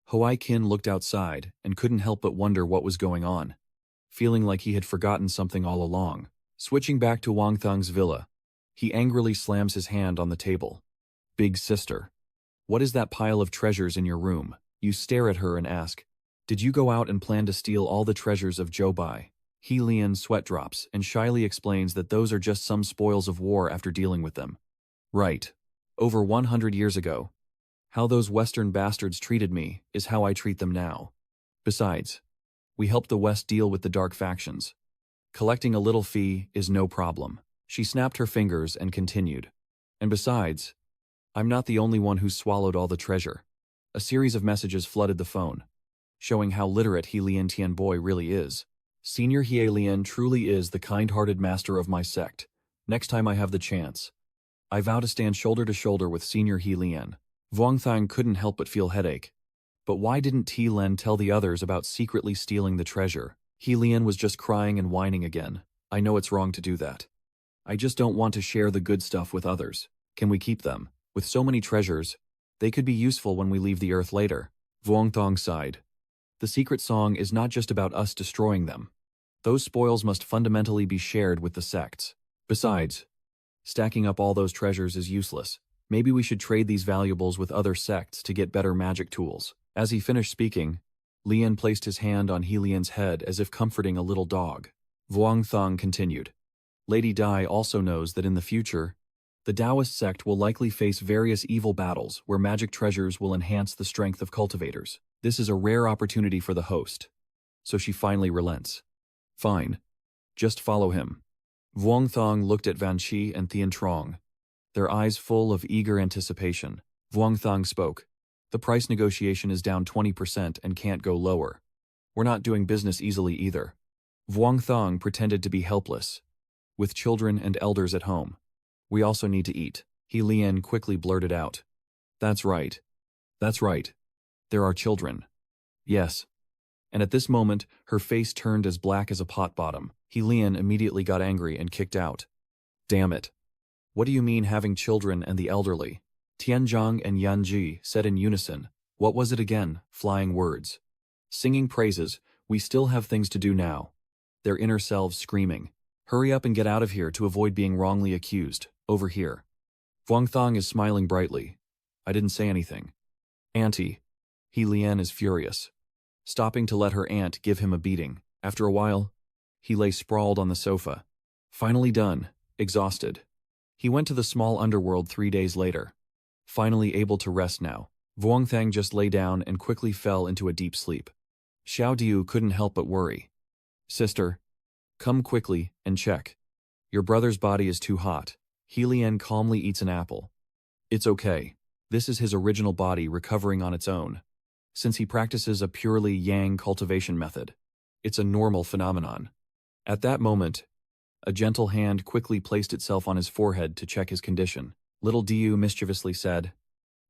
Hoai Kin looked outside and couldn't help but wonder what was going on, feeling like he had forgotten something all along. Switching back to Wang Thang's villa, he angrily slams his hand on the table. "Big sister, what is that pile of treasures in your room?" You stare at her and ask, "Did you go out and plan to steal all the treasures of Zhou? He Lian sweat drops and shyly explains that those are just some spoils of war after dealing with them. "Right. Over 100 years ago. How those Western bastards treated me is how I treat them now. Besides, we helped the West deal with the dark factions. Collecting a little fee is no problem." She snapped her fingers and continued. "And besides, I'm not the only one who swallowed all the treasure." A series of messages flooded the phone, showing how literate He Lian Tianboi really is. "Senior He Lian truly is the kind-hearted master of my sect. Next time I have the chance, I vow to stand shoulder to shoulder with Senior He Lian." Vuong Thang couldn't help but feel headache. But why didn't Ti Len tell the others about secretly stealing the treasure? He Lian was just crying and whining again. "I know it's wrong to do that. I just don't want to share the good stuff with others. Can we keep them? With so many treasures, they could be useful when we leave the earth later." Vuong Thang sighed. "The secret song is not just about us destroying them. Those spoils must fundamentally be shared with the sects. Besides, stacking up all those treasures is useless. Maybe we should trade these valuables with other sects to get better magic tools." As he finished speaking, Lian placed his hand on He Lian's head as if comforting a little dog. Vuong Thang continued. "Lady Dai also knows that in the future, the Taoist sect will likely face various evil battles where magic treasures will enhance the strength of cultivators. This is a rare opportunity for the host. So she finally relents. Fine. Just follow him." Vuong Thang looked at Vanchi and Thien Trong, their eyes full of eager anticipation. Vuong Thang spoke. "The price negotiation is down 20% and can't go lower. We're not doing business easily either." Vuong Thang pretended to be helpless, with children and elders at home. "We also need to eat." He Lian quickly blurted out. That's right. That's right. There are children." "Yes." And at this moment, her face turned as black as a pot bottom. He Lian immediately got angry and kicked out. "Damn it. What do you mean having children and the elderly?" Tianzhang and Yanji said in unison. "What was it again? Flying words." singing praises. We still have things to do now. Their inner selves screaming. Hurry up and get out of here to avoid being wrongly accused. Over here. Guangthong is smiling brightly. I didn't say anything. Auntie. He Lian is furious. Stopping to let her aunt give him a beating. After a while, he lay sprawled on the sofa. Finally done, exhausted. He went to the small underworld 3 days later. Finally able to rest now. Vuongthang just lay down and quickly fell into a deep sleep. Xiao Diu couldn't help but worry. Sister, come quickly and check. Your brother's body is too hot. He Lian calmly eats an apple. It's okay. This is his original body recovering on its own. Since he practices a purely yang cultivation method, it's a normal phenomenon. At that moment, a gentle hand quickly placed itself on his forehead to check his condition. Little Diu mischievously said,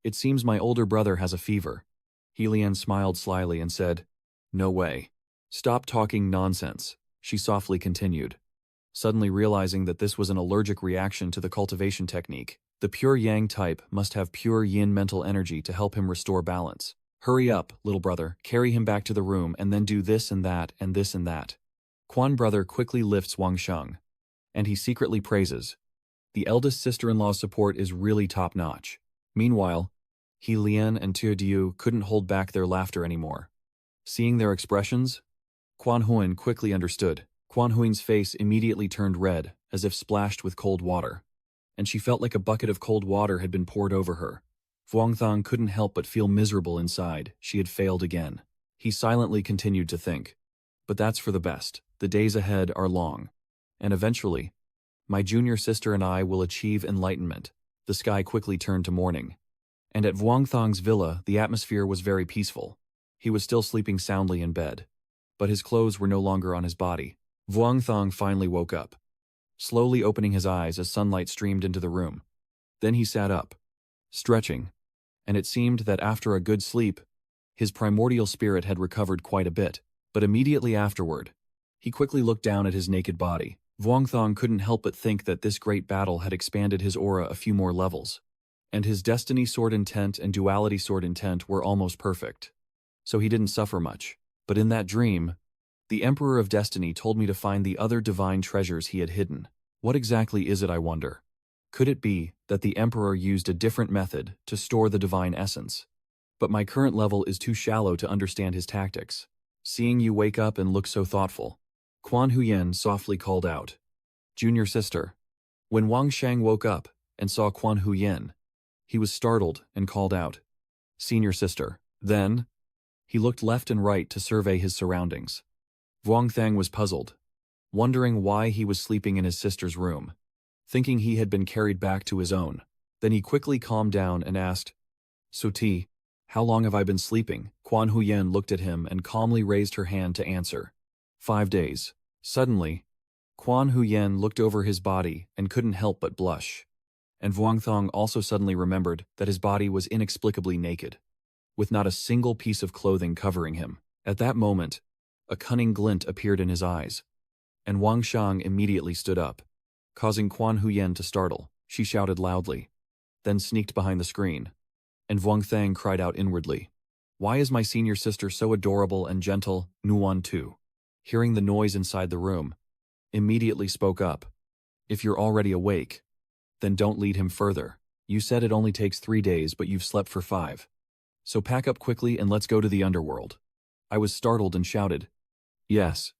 It seems my older brother has a fever. He Lian smiled slyly and said, No way. Stop talking nonsense, she softly continued. Suddenly realizing that this was an allergic reaction to the cultivation technique, the pure yang type must have pure yin mental energy to help him restore balance. Hurry up, little brother, carry him back to the room and then do this and that and this and that. Quan brother quickly lifts Wang Sheng, and he secretly praises. The eldest sister-in-law's support is really top-notch. Meanwhile, He Lian and Tu Diu couldn't hold back their laughter anymore. Seeing their expressions, Quan Huan quickly understood. Quan Huan's face immediately turned red, as if splashed with cold water, and she felt like a bucket of cold water had been poured over her. Vuongthang couldn't help but feel miserable inside. She had failed again. He silently continued to think. But that's for the best. The days ahead are long. And eventually, my junior sister and I will achieve enlightenment. The sky quickly turned to morning. And at Vuongthang's villa, the atmosphere was very peaceful. He was still sleeping soundly in bed. But his clothes were no longer on his body. Vuongthang finally woke up, slowly opening his eyes as sunlight streamed into the room. Then he sat up, stretching, and it seemed that after a good sleep, his primordial spirit had recovered quite a bit. But immediately afterward, he quickly looked down at his naked body. Vuongthang couldn't help but think that this great battle had expanded his aura a few more levels, and his destiny sword intent and duality sword intent were almost perfect. So he didn't suffer much. But in that dream, the Emperor of Destiny told me to find the other divine treasures he had hidden. What exactly is it, I wonder? Could it be that the Emperor used a different method to store the divine essence? But my current level is too shallow to understand his tactics. Seeing you wake up and look so thoughtful, Quan Huyen softly called out, Junior sister. When Wang Shang woke up and saw Quan Huyen, he was startled and called out, Senior sister. Then, he looked left and right to survey his surroundings. Vuongthang was puzzled, wondering why he was sleeping in his sister's room, thinking he had been carried back to his own. Then he quickly calmed down and asked, Suti, how long have I been sleeping? Quan Huyen looked at him and calmly raised her hand to answer. 5 days. Suddenly, Quan Huyen looked over his body and couldn't help but blush. And Vuongthang also suddenly remembered that his body was inexplicably naked, with not a single piece of clothing covering him. At that moment, a cunning glint appeared in his eyes, and Wang Shang immediately stood up, causing Quan Huyen to startle. She shouted loudly, then sneaked behind the screen, and Vuongthang cried out inwardly, Why is my senior sister so adorable and gentle? Nuan too, hearing the noise inside the room, immediately spoke up, If you're already awake, then don't lead him further. You said it only takes 3 days, but you've slept for 5. So pack up quickly and let's go to the underworld. I was startled and shouted, Yes,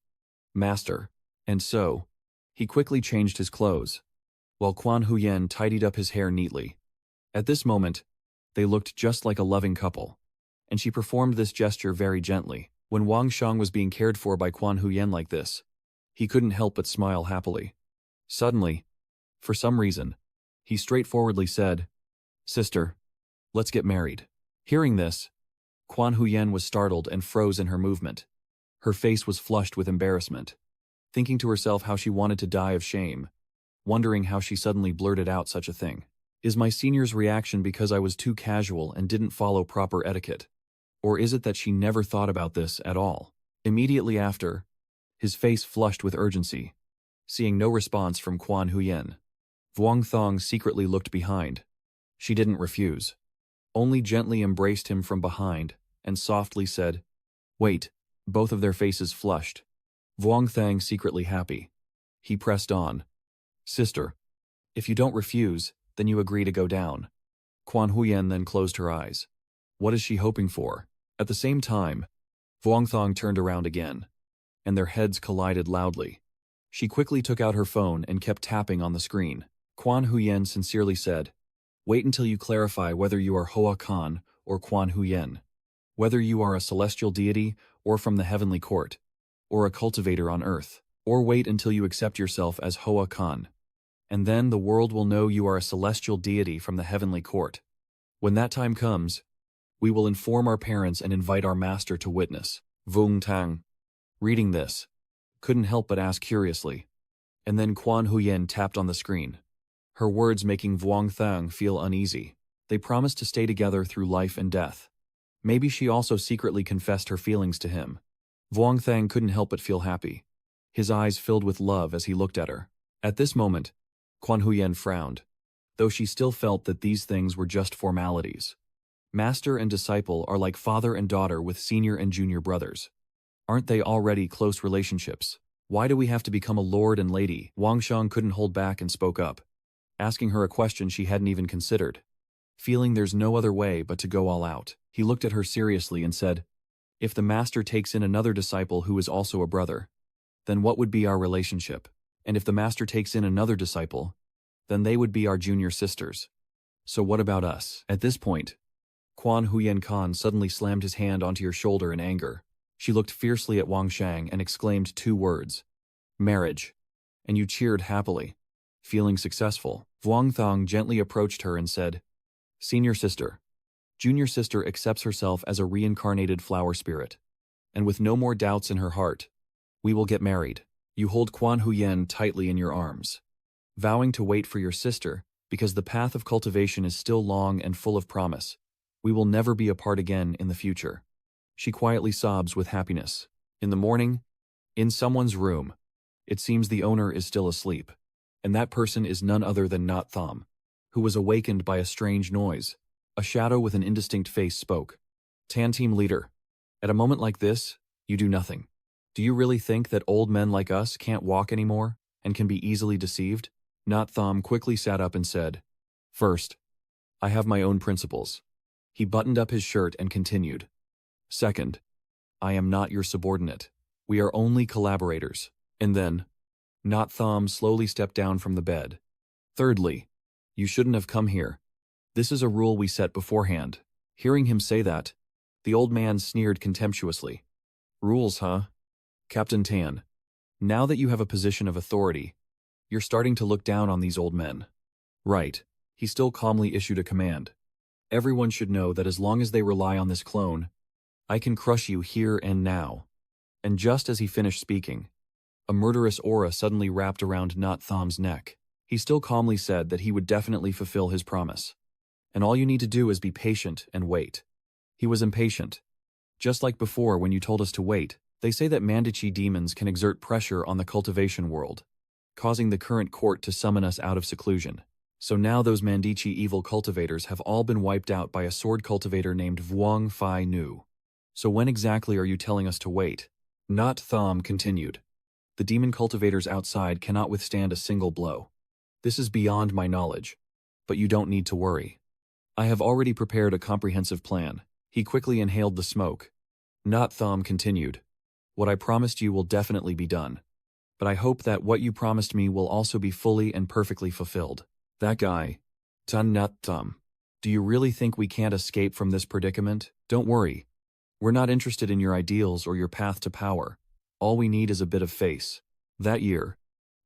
master. And so, he quickly changed his clothes, while Quan Huyen tidied up his hair neatly. At this moment, they looked just like a loving couple, and she performed this gesture very gently. When Wang Shang was being cared for by Quan Huyen like this, he couldn't help but smile happily. Suddenly, for some reason, he straightforwardly said, Sister, let's get married. Hearing this, Quan Huyen was startled and froze in her movement. Her face was flushed with embarrassment, thinking to herself how she wanted to die of shame, wondering how she suddenly blurted out such a thing. Is my senior's reaction because I was too casual and didn't follow proper etiquette? Or is it that she never thought about this at all? Immediately after, his face flushed with urgency. Seeing no response from Quan Huyen, Vuongthang secretly looked behind. She didn't refuse, only gently embraced him from behind and softly said, Wait. Both of their faces flushed. Vuong Thang secretly happy. He pressed on. Sister. If you don't refuse, then you agree to go down. Quan Huyen then closed her eyes. What is she hoping for? At the same time, Vuong Thang turned around again, and their heads collided loudly. She quickly took out her phone and kept tapping on the screen. Quan Huyen sincerely said, Wait until you clarify whether you are Hoa Kan or Quan Huyen, whether you are a celestial deity or from the heavenly court, or a cultivator on earth, or wait until you accept yourself as Hoa Kan. And then the world will know you are a celestial deity from the heavenly court. When that time comes, we will inform our parents and invite our master to witness. Vuong Thang, reading this, couldn't help but ask curiously. And then Quan Huyen tapped on the screen, her words making Vuong Thang feel uneasy. They promised to stay together through life and death. Maybe she also secretly confessed her feelings to him. Vuong Thang couldn't help but feel happy. His eyes filled with love as he looked at her. At this moment, Quan Huyen frowned, though she still felt that these things were just formalities. Master and disciple are like father and daughter with senior and junior brothers. Aren't they already close relationships? Why do we have to become a lord and lady? Wang Shang couldn't hold back and spoke up, asking her a question she hadn't even considered. Feeling there's no other way but to go all out, he looked at her seriously and said, If the master takes in another disciple who is also a brother, then what would be our relationship? And if the master takes in another disciple, then they would be our junior sisters. So what about us? At this point, Quan Huyen Khan suddenly slammed his hand onto your shoulder in anger. She looked fiercely at Wang Shang and exclaimed 2 words. Marriage. And you cheered happily. Feeling successful, Vuong Thang gently approached her and said, Senior sister. Junior sister accepts herself as a reincarnated flower spirit. And with no more doubts in her heart, we will get married. You hold Quan Huyen tightly in your arms, vowing to wait for your sister, because the path of cultivation is still long and full of promise. We will never be apart again in the future. She quietly sobs with happiness. In the morning, in someone's room, it seems the owner is still asleep, and that person is none other than Not Thom, who was awakened by a strange noise. A shadow with an indistinct face spoke. Tan team leader, at a moment like this, you do nothing. Do you really think that old men like us can't walk anymore and can be easily deceived? Not Thom quickly sat up and said, First, I have my own principles. He buttoned up his shirt and continued. Second, I am not your subordinate. We are only collaborators. And then, Not Thom slowly stepped down from the bed. Thirdly, you shouldn't have come here. This is a rule we set beforehand. Hearing him say that, the old man sneered contemptuously. Rules, huh? Captain Tan, now that you have a position of authority, you're starting to look down on these old men. Right. He still calmly issued a command. Everyone should know that as long as they rely on this clone, I can crush you here and now. And just as he finished speaking, a murderous aura suddenly wrapped around Not Thom's neck. He still calmly said that he would definitely fulfill his promise. And all you need to do is be patient and wait. He was impatient. Just like before when you told us to wait, they say that Mandichi demons can exert pressure on the cultivation world, causing the current court to summon us out of seclusion. So now those Mandichi evil cultivators have all been wiped out by a sword cultivator named Vuong Phai Nu. So when exactly are you telling us to wait? Not Thom continued. The demon cultivators outside cannot withstand a single blow. This is beyond my knowledge, but you don't need to worry. I have already prepared a comprehensive plan. He quickly inhaled the smoke. Not Thom continued. What I promised you will definitely be done. But I hope that what you promised me will also be fully and perfectly fulfilled. That guy, Tan Nut Thom. Do you really think we can't escape from this predicament? Don't worry. We're not interested in your ideals or your path to power. All we need is a bit of face. That year,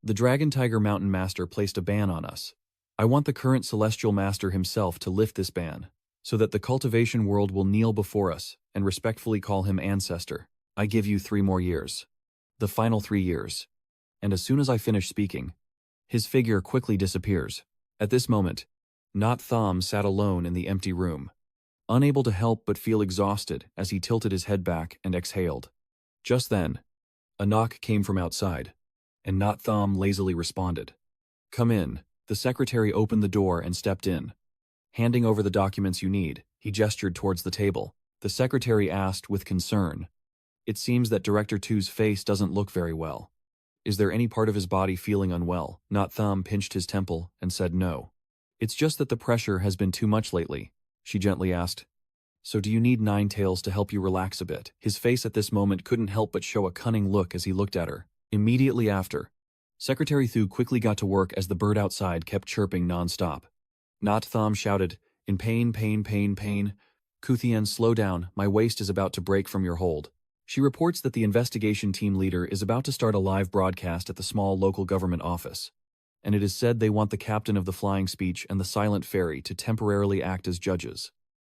the Dragon Tiger Mountain Master placed a ban on us. I want the current Celestial Master himself to lift this ban, so that the cultivation world will kneel before us and respectfully call him ancestor. I give you 3 more years. The final 3 years. And as soon as I finish speaking, his figure quickly disappears. At this moment, Not Thom sat alone in the empty room, unable to help but feel exhausted as he tilted his head back and exhaled. Just then, a knock came from outside, and Not Thom lazily responded. Come in. The secretary opened the door and stepped in. Handing over the documents you need, he gestured towards the table. The secretary asked with concern, It seems that Director Two's face doesn't look very well. Is there any part of his body feeling unwell? Not Thumb pinched his temple and said no. It's just that the pressure has been too much lately, she gently asked. So do you need Nine Tails to help you relax a bit? His face at this moment couldn't help but show a cunning look as he looked at her. Immediately after, Secretary Thu quickly got to work as the bird outside kept chirping non-stop. Not Thumb shouted, in pain, pain, pain, pain. Kuthien, slow down, my waist is about to break from your hold. She reports that the investigation team leader is about to start a live broadcast at the small local government office, and it is said they want the captain of the flying speech and the silent fairy to temporarily act as judges.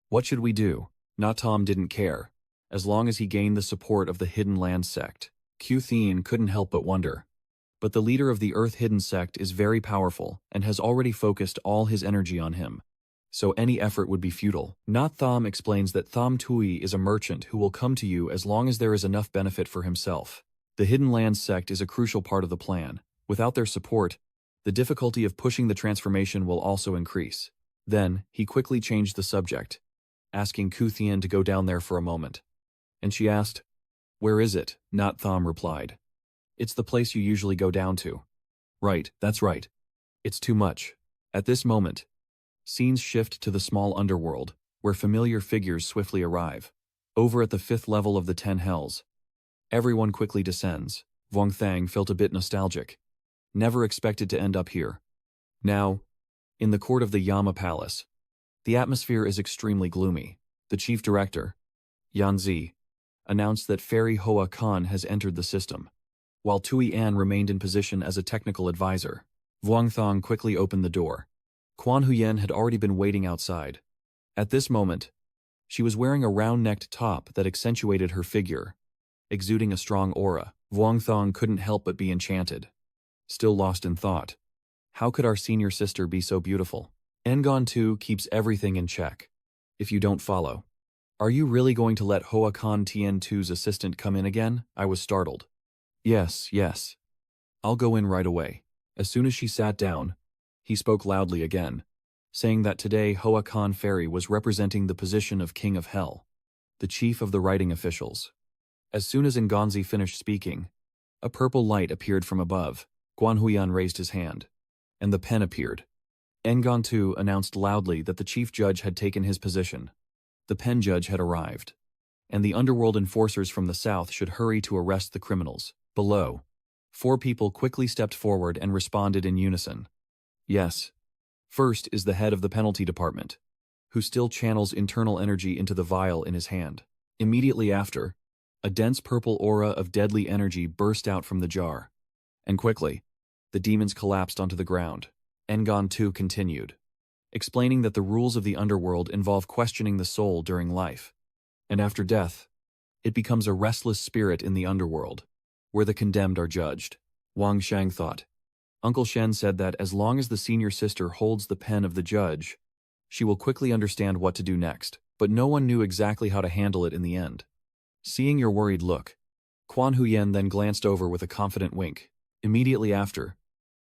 What should we do? Not Tom didn't care, as long as he gained the support of the Hidden Land Sect. Kuthien couldn't help but wonder. But the leader of the Earth Hidden Sect is very powerful and has already focused all his energy on him. So any effort would be futile. Not Thom explains that Thom Tui is a merchant who will come to you as long as there is enough benefit for himself. The Hidden Land Sect is a crucial part of the plan. Without their support, the difficulty of pushing the transformation will also increase. Then, he quickly changed the subject, asking Kuthien to go down there for a moment. And she asked, where is it? Not Thom replied. It's the place you usually go down to. Right, that's right. It's too much. At this moment, scenes shift to the small underworld, where familiar figures swiftly arrive. Over at the 5th level of the 10 hells, everyone quickly descends. Vuong Thang felt a bit nostalgic. Never expected to end up here. Now, in the court of the Yama Palace, the atmosphere is extremely gloomy. The chief director, Yanzi, announced that Fairy Hoa Khan has entered the system, while Tui An remained in position as a technical advisor. Vuong Thang quickly opened the door. Quan Huyen had already been waiting outside. At this moment, she was wearing a round-necked top that accentuated her figure, exuding a strong aura. Vuong Thang couldn't help but be enchanted. Still lost in thought. How could our senior sister be so beautiful? Ngon 2 keeps everything in check. If you don't follow. Are you really going to let Hoa Khan Tien 2's assistant come in again? I was startled. Yes, yes. I'll go in right away. As soon as she sat down, he spoke loudly again, saying that today Hoa Khan Fairy was representing the position of King of Hell, the chief of the writing officials. As soon as Ngonzi finished speaking, a purple light appeared from above. Guan Huyan raised his hand, and the pen appeared. Ngon 2 announced loudly that the chief judge had taken his position. The pen judge had arrived, and the underworld enforcers from the south should hurry to arrest the criminals. Below, 4 people quickly stepped forward and responded in unison. Yes. First is the head of the penalty department, who still channels internal energy into the vial in his hand. Immediately after, a dense purple aura of deadly energy burst out from the jar. And quickly, the demons collapsed onto the ground. Ngon 2 continued, explaining that the rules of the underworld involve questioning the soul during life. And after death, it becomes a restless spirit in the underworld, where the condemned are judged. Wang Shang thought. Uncle Shen said that as long as the senior sister holds the pen of the judge, she will quickly understand what to do next, but no one knew exactly how to handle it in the end. Seeing your worried look, Quan Huyen then glanced over with a confident wink. Immediately after,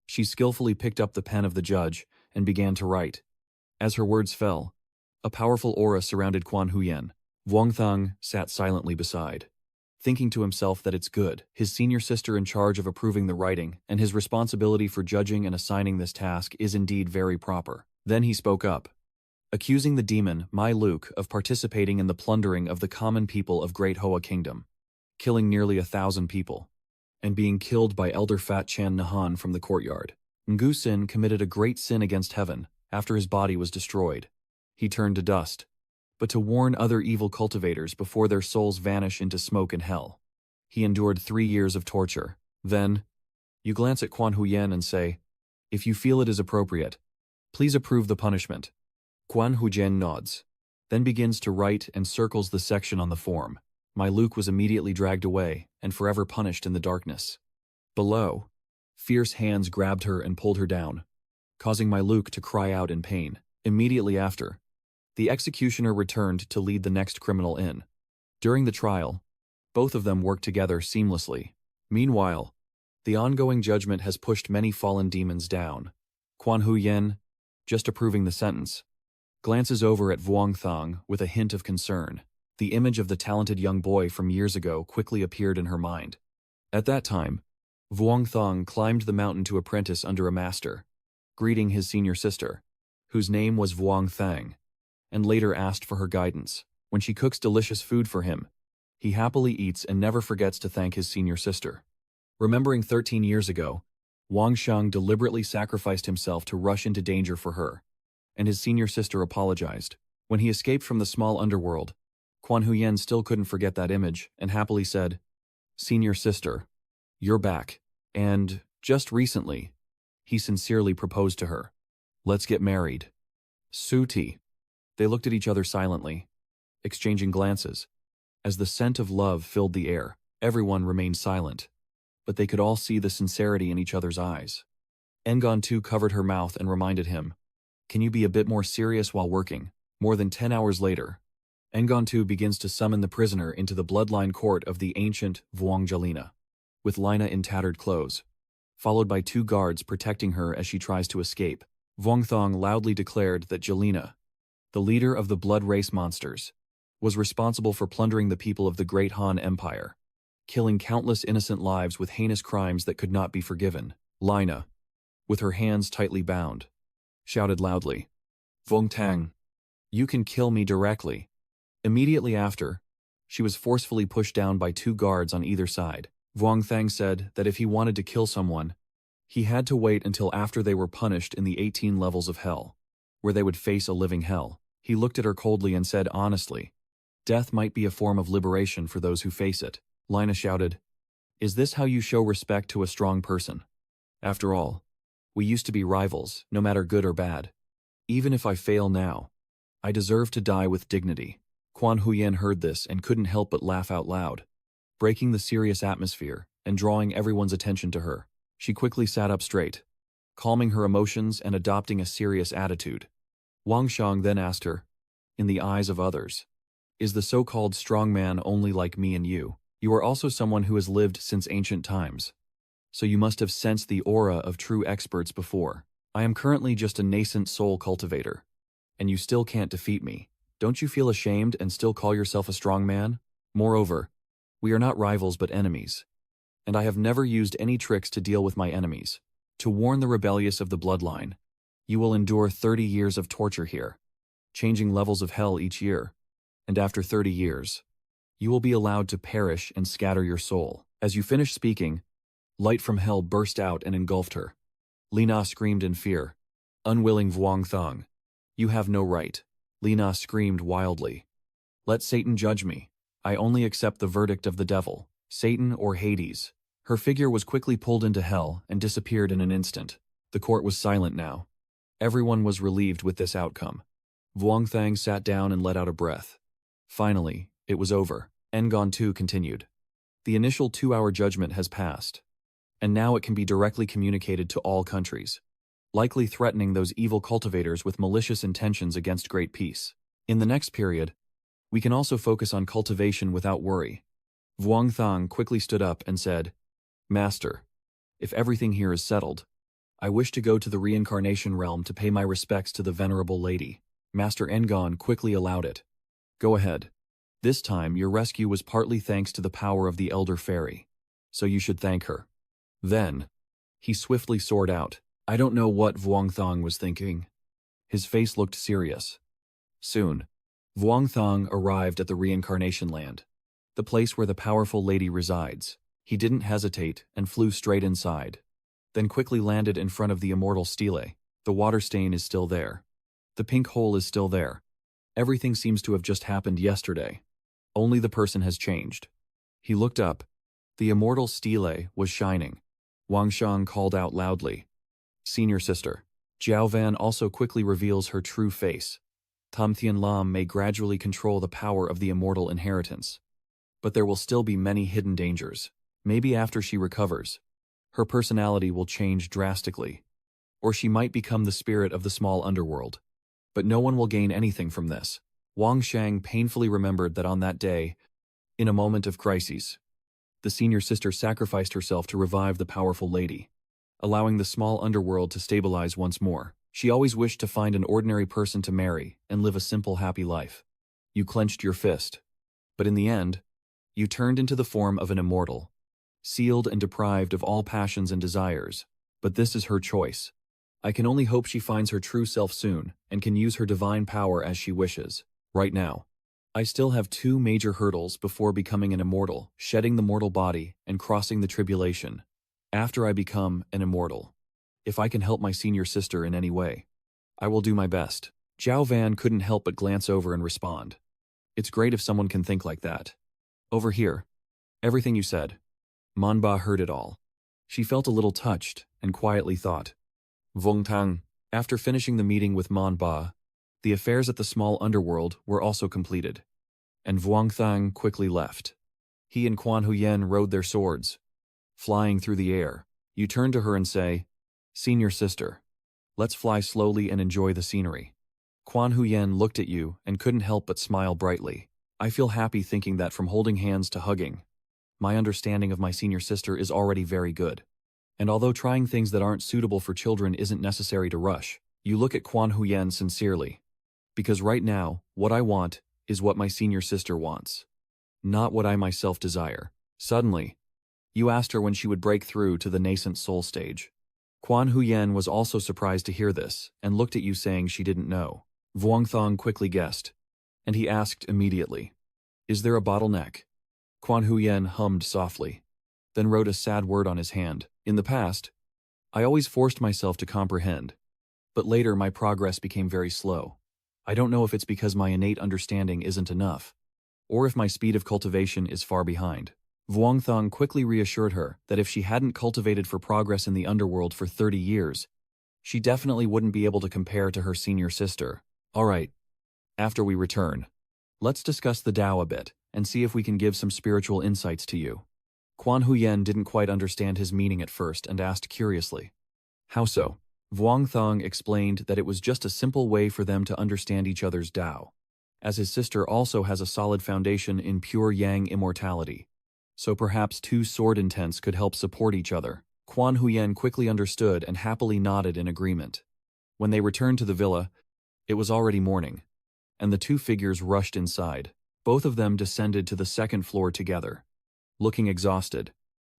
she skillfully picked up the pen of the judge and began to write. As her words fell, a powerful aura surrounded Quan Huyen. Vuong Thang sat silently beside, thinking to himself that it's good, his senior sister in charge of approving the writing, and his responsibility for judging and assigning this task is indeed very proper. Then he spoke up, accusing the demon, Mai Luke, of participating in the plundering of the common people of Great Hoa Kingdom, killing nearly 1,000 people, and being killed by Elder Fat Chan Nahan from the courtyard. Ngu Sin committed a great sin against heaven after his body was destroyed. He turned to dust, but to warn other evil cultivators before their souls vanish into smoke in hell. He endured 3 years of torture. Then, you glance at Quan Huyen and say, if you feel it is appropriate, please approve the punishment. Quan Huyen nods, then begins to write and circles the section on the form. My Luke was immediately dragged away and forever punished in the darkness. Below, fierce hands grabbed her and pulled her down, causing my Luke to cry out in pain. Immediately after, the executioner returned to lead the next criminal in. During the trial, both of them worked together seamlessly. Meanwhile, the ongoing judgment has pushed many fallen demons down. Quan Huyen, just approving the sentence, glances over at Vuong Thang with a hint of concern. The image of the talented young boy from years ago quickly appeared in her mind. At that time, Vuong Thong climbed the mountain to apprentice under a master, greeting his senior sister, whose name was Vuong Thang, and later asked for her guidance. When she cooks delicious food for him, he happily eats and never forgets to thank his senior sister. Remembering 13 years ago, Wang Sheng deliberately sacrificed himself to rush into danger for her, and his senior sister apologized. When he escaped from the small underworld, Quan Huyen still couldn't forget that image and happily said, "Senior sister, you're back." And, just recently, he sincerely proposed to her. "Let's get married." Suti. They looked at each other silently, exchanging glances. As the scent of love filled the air, everyone remained silent, but they could all see the sincerity in each other's eyes. Engon too covered her mouth and reminded him, "Can you be a bit more serious while working?" More than 10 hours later, Engon too begins to summon the prisoner into the bloodline court of the ancient Vuong Jalina, with Lina in tattered clothes, followed by 2 guards protecting her as she tries to escape. Vuong Thong loudly declared that Jalina, the leader of the blood race monsters, was responsible for plundering the people of the Great Han Empire, killing countless innocent lives with heinous crimes that could not be forgiven. Lina, with her hands tightly bound, shouted loudly, "Vuong Tang, you can kill me directly." Immediately after, she was forcefully pushed down by 2 guards on either side. Vuong Thang said that if he wanted to kill someone, he had to wait until after they were punished in the 18 levels of hell, where they would face a living hell. He looked at her coldly and said honestly, "Death might be a form of liberation for those who face it." Lina shouted, "Is this how you show respect to a strong person? After all, we used to be rivals, no matter good or bad. Even if I fail now, I deserve to die with dignity." Quan Huyen heard this and couldn't help but laugh out loud, breaking the serious atmosphere and drawing everyone's attention to her. She quickly sat up straight, calming her emotions and adopting a serious attitude. Wang Shang then asked her, "In the eyes of others, is the so-called strong man only like me and you? You are also someone who has lived since ancient times, so you must have sensed the aura of true experts before. I am currently just a nascent soul cultivator, and you still can't defeat me. Don't you feel ashamed and still call yourself a strong man? Moreover, we are not rivals but enemies, and I have never used any tricks to deal with my enemies. To warn the rebellious of the bloodline, you will endure 30 years of torture here, changing levels of hell each year, and after 30 years, you will be allowed to perish and scatter your soul." As you finished speaking, light from hell burst out and engulfed her. Lina screamed in fear. Unwilling Vuong Thong, "You have no right." Lina screamed wildly, "Let Satan judge me. I only accept the verdict of the devil, Satan or Hades." Her figure was quickly pulled into hell and disappeared in an instant. The court was silent now. Everyone was relieved with this outcome. Vuong Thang sat down and let out a breath. Finally, it was over. Engon too continued. "The initial 2-hour judgment has passed, and now it can be directly communicated to all countries, likely threatening those evil cultivators with malicious intentions against great peace. In the next period, we can also focus on cultivation without worry." Vuong Thang quickly stood up and said, "Master, if everything here is settled, I wish to go to the reincarnation realm to pay my respects to the venerable lady." Master Engon quickly allowed it. "Go ahead. This time your rescue was partly thanks to the power of the Elder Fairy, so you should thank her." Then, he swiftly soared out. I don't know what Vuong Thong was thinking. His face looked serious. Soon, Vuong Thong arrived at the reincarnation land, the place where the powerful lady resides. He didn't hesitate and flew straight inside, then quickly landed in front of the immortal stele. The water stain is still there. The pink hole is still there. Everything seems to have just happened yesterday. Only the person has changed. He looked up. The immortal stele was shining. Wang Shang called out loudly, "Senior sister." Jiao Van also quickly reveals her true face. Tam Thien Lam may gradually control the power of the immortal inheritance, but there will still be many hidden dangers. Maybe after she recovers, her personality will change drastically, or she might become the spirit of the small underworld. But no one will gain anything from this. Wang Shang painfully remembered that on that day, in a moment of crisis, the senior sister sacrificed herself to revive the powerful lady, allowing the small underworld to stabilize once more. She always wished to find an ordinary person to marry and live a simple, happy life. You clenched your fist. But in the end, you turned into the form of an immortal, sealed and deprived of all passions and desires. But this is her choice. I can only hope she finds her true self soon and can use her divine power as she wishes. Right now, I still have two major hurdles before becoming an immortal: shedding the mortal body and crossing the tribulation. After I become an immortal, if I can help my senior sister in any way, I will do my best. Zhao Van couldn't help but glance over and respond. It's great if someone can think like that. Over here. Everything you said. Manba heard it all. She felt a little touched and quietly thought. Vong Tang. After finishing the meeting with Manba, the affairs at the small underworld were also completed, and Vuong Thang quickly left. He and Quan Huyen rode their swords, flying through the air. You turn to her and say, "Senior sister, let's fly slowly and enjoy the scenery." Quan Huyen looked at you and couldn't help but smile brightly. I feel happy thinking that from holding hands to hugging, my understanding of my senior sister is already very good. And although trying things that aren't suitable for children isn't necessary to rush, you look at Quan Huyen sincerely. Because right now, what I want is what my senior sister wants, not what I myself desire. Suddenly, you asked her when she would break through to the nascent soul stage. Quan Huyen was also surprised to hear this and looked at you saying she didn't know. Vuong Thong quickly guessed, and he asked immediately, "Is there a bottleneck?" Quan Huyen hummed softly, then wrote a sad word on his hand. In the past, I always forced myself to comprehend, but later my progress became very slow. I don't know if it's because my innate understanding isn't enough, or if my speed of cultivation is far behind. Vuong Thong quickly reassured her that if she hadn't cultivated for progress in the underworld for 30 years, she definitely wouldn't be able to compare to her senior sister. All right, after we return, let's discuss the Tao a bit and see if we can give some spiritual insights to you. Quan Huyen didn't quite understand his meaning at first and asked curiously, "How so?" Vuong Thong explained that it was just a simple way for them to understand each other's Tao, as his sister also has a solid foundation in pure Yang immortality. So perhaps two sword intents could help support each other. Quan Huyen quickly understood and happily nodded in agreement. When they returned to the villa, it was already morning, and the two figures rushed inside. Both of them descended to the second floor together, looking exhausted.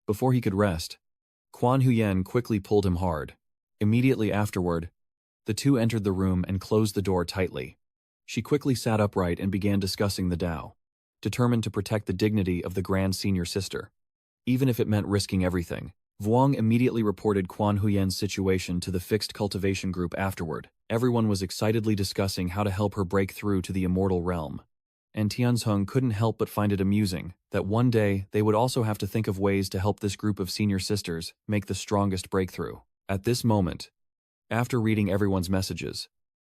Before he could rest, Quan Huyen quickly pulled him hard. Immediately afterward, the two entered the room and closed the door tightly. She quickly sat upright and began discussing the Tao, determined to protect the dignity of the grand senior sister, even if it meant risking everything. Vuong immediately reported Quan Huyen's situation to the fixed cultivation group afterward. Everyone was excitedly discussing how to help her break through to the immortal realm. And Tianzheng couldn't help but find it amusing that one day they would also have to think of ways to help this group of senior sisters make the strongest breakthrough. At this moment, after reading everyone's messages,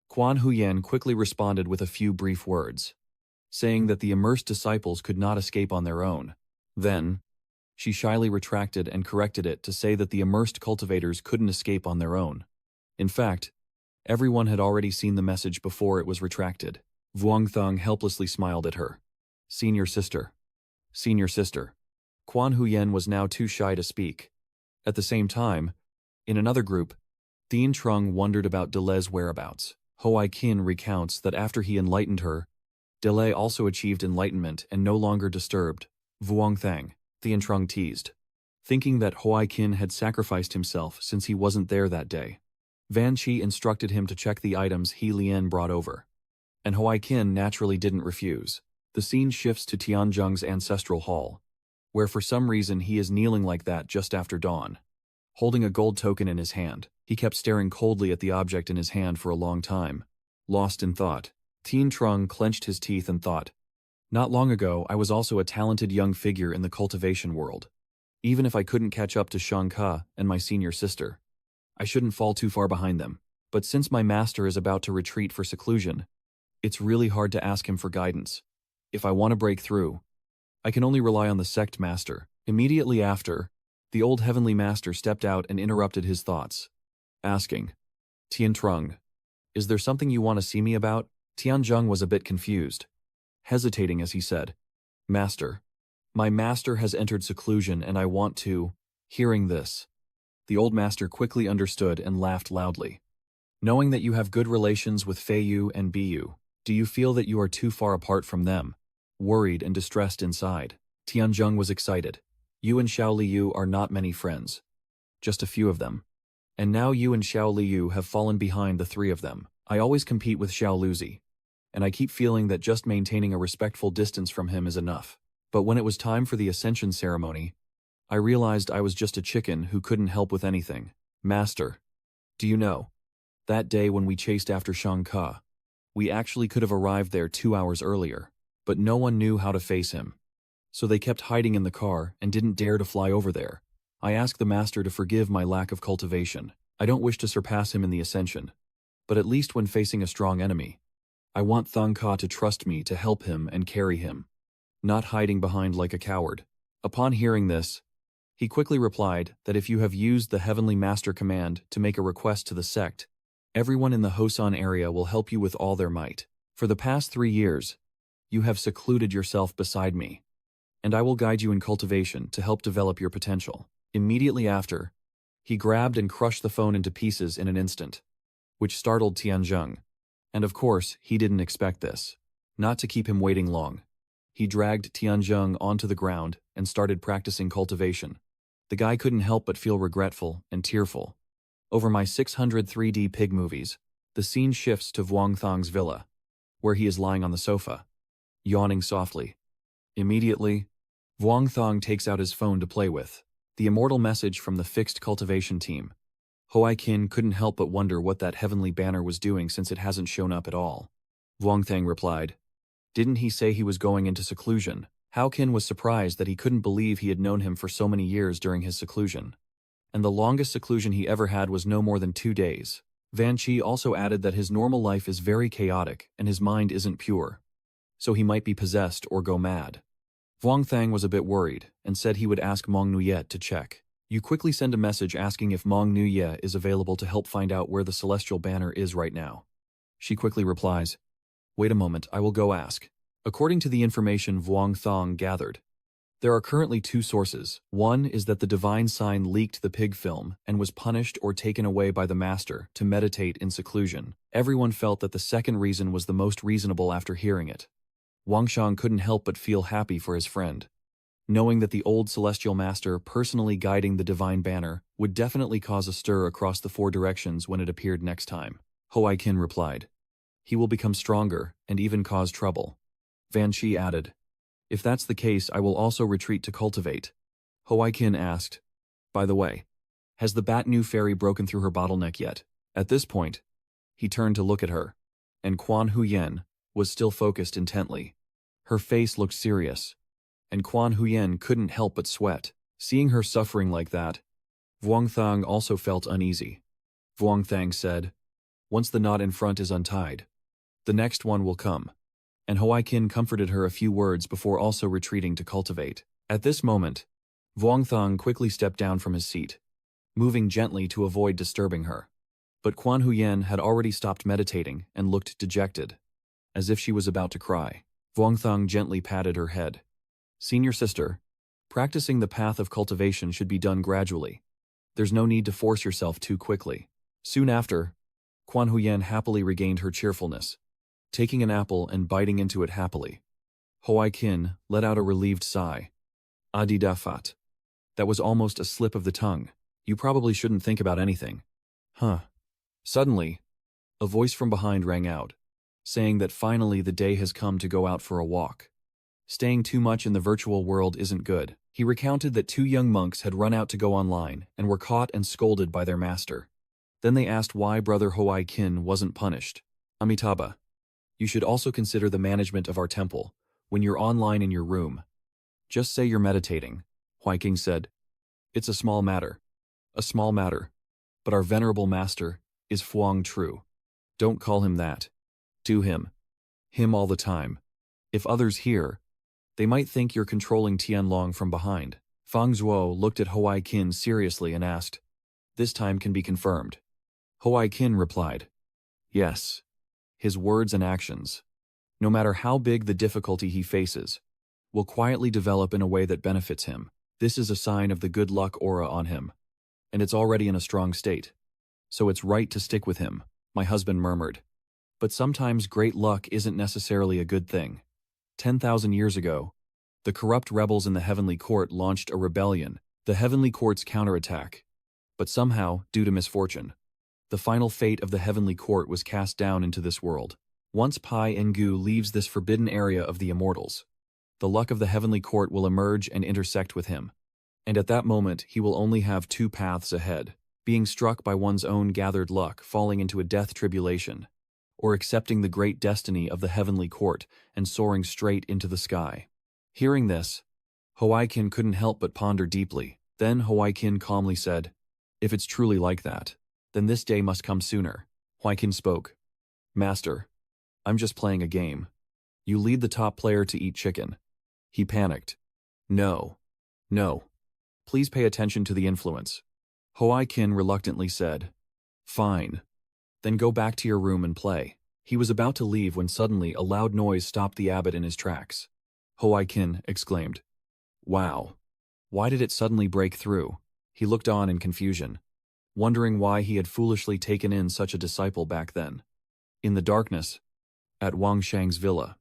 Quan Huyen quickly responded with a few brief words, saying that the immersed disciples could not escape on their own. Then, she shyly retracted and corrected it to say that the immersed cultivators couldn't escape on their own. In fact, everyone had already seen the message before it was retracted. Vuong Thong helplessly smiled at her. Senior sister. Senior sister. Quan Huyen was now too shy to speak. At the same time, in another group, Thien Trung wondered about Delay's whereabouts. Hoai Kin recounts that after he enlightened her, Delay also achieved enlightenment and no longer disturbed Vuong Thang. Thien Trung teased, thinking that Hoai Kin had sacrificed himself since he wasn't there that day. Van Chi instructed him to check the items He Lien brought over, and Hoai Kin naturally didn't refuse. The scene shifts to Tianzheng's ancestral hall, where for some reason he is kneeling like that just after dawn, holding a gold token in his hand. He kept staring coldly at the object in his hand for a long time, lost in thought. Thien Trung clenched his teeth and thought, not long ago I was also a talented young figure in the cultivation world. Even if I couldn't catch up to Shang Ke and my senior sister, I shouldn't fall too far behind them. But since my master is about to retreat for seclusion, it's really hard to ask him for guidance. If I want to break through, I can only rely on the Sect master. Immediately after, the old heavenly master stepped out and interrupted his thoughts, asking, Thien Trung, is there something you want to see me about? Tianzheng was a bit confused, hesitating as he said, Master, my master has entered seclusion and I want to. Hearing this, the old master quickly understood and laughed loudly. Knowing that you have good relations with Fei Yu and Bi Yu, do you feel that you are too far apart from them? worried and distressed inside. Tianzheng was excited. You and Xiao Liu are not many friends. Just a few of them. And now you and Xiao Liu have fallen behind the three of them. I always compete with Xiao Luzi, and I keep feeling that just maintaining a respectful distance from him is enough. But when it was time for the ascension ceremony, I realized I was just a chicken who couldn't help with anything. Master, do you know, that day when we chased after Shang Ka, we actually could have arrived there 2 hours earlier, but no one knew how to face him. So they kept hiding in the car and didn't dare to fly over there. I asked the master to forgive my lack of cultivation. I don't wish to surpass him in the ascension, but at least when facing a strong enemy, I want Thang Ka to trust me to help him and carry him, not hiding behind like a coward. Upon hearing this, he quickly replied that if you have used the Heavenly Master command to make a request to the sect, everyone in the Hosan area will help you with all their might. For the past 3 years, you have secluded yourself beside me, and I will guide you in cultivation to help develop your potential. Immediately after, he grabbed and crushed the phone into pieces in an instant, which startled Tianzheng. And of course, he didn't expect this. Not to keep him waiting long, he dragged Tianzheng onto the ground and started practicing cultivation. The guy couldn't help but feel regretful and tearful. Over my 600 3D pig movies, the scene shifts to Vuong Thong's villa, where he is lying on the sofa, yawning softly. Immediately, Vuong Thong takes out his phone to play with. The immortal message from the fixed cultivation team. Hoai Kin couldn't help but wonder what that heavenly banner was doing since it hasn't shown up at all. Vuong Thang replied, "Didn't he say he was going into seclusion?" Hao Kin was surprised that he couldn't believe he had known him for so many years during his seclusion. And the longest seclusion he ever had was no more than 2 days. Van Chi also added that his normal life is very chaotic and his mind isn't pure, so he might be possessed or go mad. Vuong Thang was a bit worried and said he would ask Mong Nuyet to check. You quickly send a message asking if Mong Nuyet is available to help find out where the celestial banner is right now. She quickly replies, "Wait a moment, I will go ask." According to the information Vuong Thong gathered, there are currently 2 sources. One is that the divine sign leaked the pig film and was punished or taken away by the master to meditate in seclusion. Everyone felt that the second reason was the most reasonable after hearing it. Wang Shang couldn't help but feel happy for his friend, knowing that the old celestial master personally guiding the divine banner would definitely cause a stir across the 4 directions when it appeared next time. Hoai Kin replied, "He will become stronger and even cause trouble." Van Chi added, "If that's the case, I will also retreat to cultivate." Hoai Kin asked, "By the way, has the Bat New Fairy broken through her bottleneck yet?" At this point, he turned to look at her, and Quan Huyen was still focused intently. Her face looked serious, and Quan Huyen couldn't help but sweat. Seeing her suffering like that, Vuong Thang also felt uneasy. Vuong Thang said, "Once the knot in front is untied, the next one will come." And Hoai Kin comforted her a few words before also retreating to cultivate. At this moment, Vuong Thang quickly stepped down from his seat, moving gently to avoid disturbing her. But Quan Huyen had already stopped meditating and looked dejected, as if she was about to cry. Vuong Thang gently patted her head. "Senior sister, practicing the path of cultivation should be done gradually. There's no need to force yourself too quickly." Soon after, Quan Huyen happily regained her cheerfulness, taking an apple and biting into it happily. Hoai Kin let out a relieved sigh. "Adidafat. That was almost a slip of the tongue. You probably shouldn't think about anything." Huh. Suddenly, a voice from behind rang out, saying that finally the day has come to go out for a walk. Staying too much in the virtual world isn't good. He recounted that 2 young monks had run out to go online and were caught and scolded by their master. Then they asked why Brother Hoai Kin wasn't punished. "Amitabha, you should also consider the management of our temple when you're online in your room. Just say you're meditating," Huai King said. "It's a small matter. A small matter. But our venerable master is Fuang True. Don't call him that. Do him all the time. If others hear, they might think you're controlling Tianlong from behind." Fang Zhuo looked at Hoai Kin seriously and asked, "This time can be confirmed?" Hoai Kin replied, "Yes." His words and actions, no matter how big the difficulty he faces, will quietly develop in a way that benefits him. This is a sign of the good luck aura on him, and it's already in a strong state. So it's right to stick with him, my husband murmured. But sometimes great luck isn't necessarily a good thing. 10,000 years ago, the corrupt rebels in the Heavenly Court launched a rebellion, the Heavenly Court's counterattack. But somehow, due to misfortune, the final fate of the Heavenly Court was cast down into this world. Once Pai Engu leaves this forbidden area of the immortals, the luck of the Heavenly Court will emerge and intersect with him. And at that moment, he will only have two paths ahead: being struck by one's own gathered luck, falling into a death tribulation, or accepting the great destiny of the Heavenly Court and soaring straight into the sky. Hearing this, Hoaikin couldn't help but ponder deeply. Then Hoaikin calmly said, "If it's truly like that, then this day must come sooner." Hoaikin spoke. "Master, I'm just playing a game. You lead the top player to eat chicken." He panicked. No. Please pay attention to the influence." Hoaikin reluctantly said. "Fine. Then go back to your room and play." He was about to leave when suddenly a loud noise stopped the abbot in his tracks. Hoaikin exclaimed, "Wow. Why did it suddenly break through?" He looked on in confusion, wondering why he had foolishly taken in such a disciple back then. In the darkness, at Wang Shang's villa,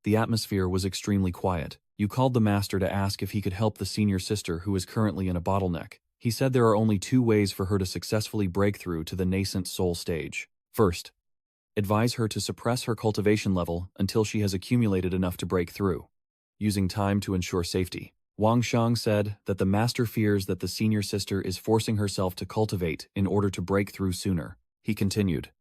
the atmosphere was extremely quiet. You called the master to ask if he could help the senior sister who is currently in a bottleneck. He said there are only two ways for her to successfully break through to the nascent soul stage. First, advise her to suppress her cultivation level until she has accumulated enough to break through, using time to ensure safety. Wang Shang said that the master fears that the senior sister is forcing herself to cultivate in order to break through sooner. He continued,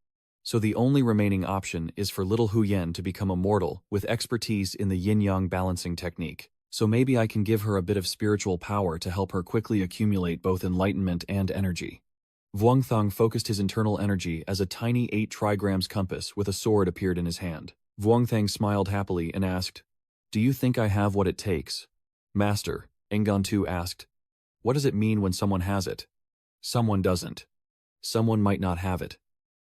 "So the only remaining option is for little Huyen to become immortal with expertise in the Yinyang balancing technique. So maybe I can give her a bit of spiritual power to help her quickly accumulate both enlightenment and energy." Vuongthang focused his internal energy as a tiny 8 trigrams compass with a sword appeared in his hand. Vuongthang smiled happily and asked, "Do you think I have what it takes?" "Master," Engantu asked, "what does it mean when someone has it?" "Someone doesn't. Someone might not have it.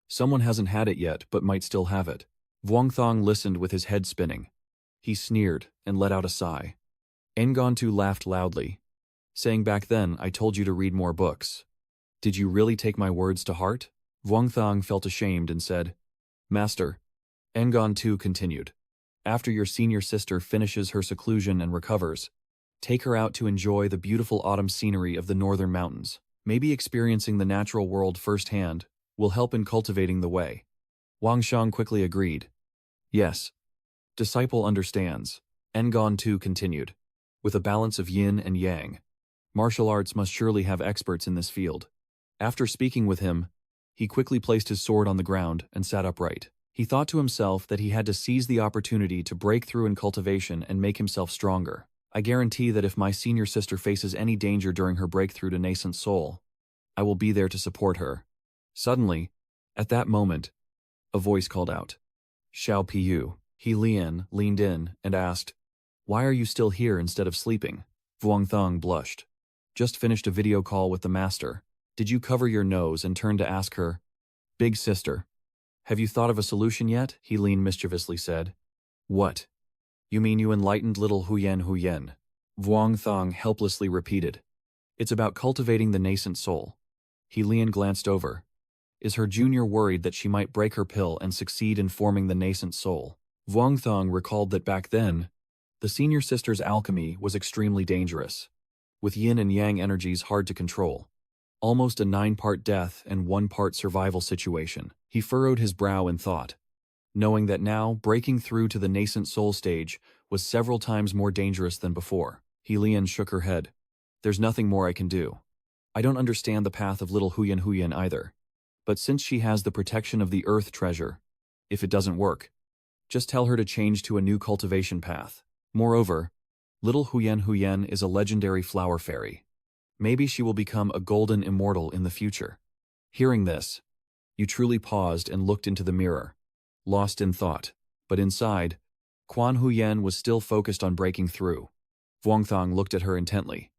Someone hasn't had it yet but might still have it." Vuongthang listened with his head spinning. He sneered and let out a sigh. Engantu laughed loudly, saying, "Back then I told you to read more books. Did you really take my words to heart?" Vuongthang felt ashamed and said, "Master," Engantu continued, "after your senior sister finishes her seclusion and recovers, take her out to enjoy the beautiful autumn scenery of the northern mountains. Maybe experiencing the natural world firsthand will help in cultivating the way." Wang Shang quickly agreed. "Yes. Disciple understands." Engantu continued, "With a balance of yin and yang, martial arts must surely have experts in this field." After speaking with him, he quickly placed his sword on the ground and sat upright. He thought to himself that he had to seize the opportunity to break through in cultivation and make himself stronger. "I guarantee that if my senior sister faces any danger during her breakthrough to nascent soul, I will be there to support her." Suddenly, at that moment, a voice called out, "Xiao Piyu." He Lian leaned in and asked, "Why are you still here instead of sleeping?" Vuongthang blushed. "Just finished a video call with the master." "Did you cover your nose and turn to ask her, 'Big sister, have you thought of a solution yet?'" He Lin mischievously said. "What? You mean you enlightened little Huyen?" Vuongthang helplessly repeated. "It's about cultivating the nascent soul." He Lian glanced over. Is her junior worried that she might break her pill and succeed in forming the nascent soul? Vuongthang recalled that back then, the senior sister's alchemy was extremely dangerous, with yin and yang energies hard to control. Almost a 9-part death and 1-part survival situation. He furrowed his brow in thought, knowing that now breaking through to the nascent soul stage was several times more dangerous than before. Helian shook her head. "There's nothing more I can do. I don't understand the path of little Huyen either. But since she has the protection of the earth treasure, if it doesn't work, just tell her to change to a new cultivation path. Moreover, little Huyen is a legendary flower fairy. Maybe she will become a golden immortal in the future." Hearing this, Yu truly paused and looked into the mirror, lost in thought. But inside, Quan Huyen was still focused on breaking through. Vuongthang looked at her intently,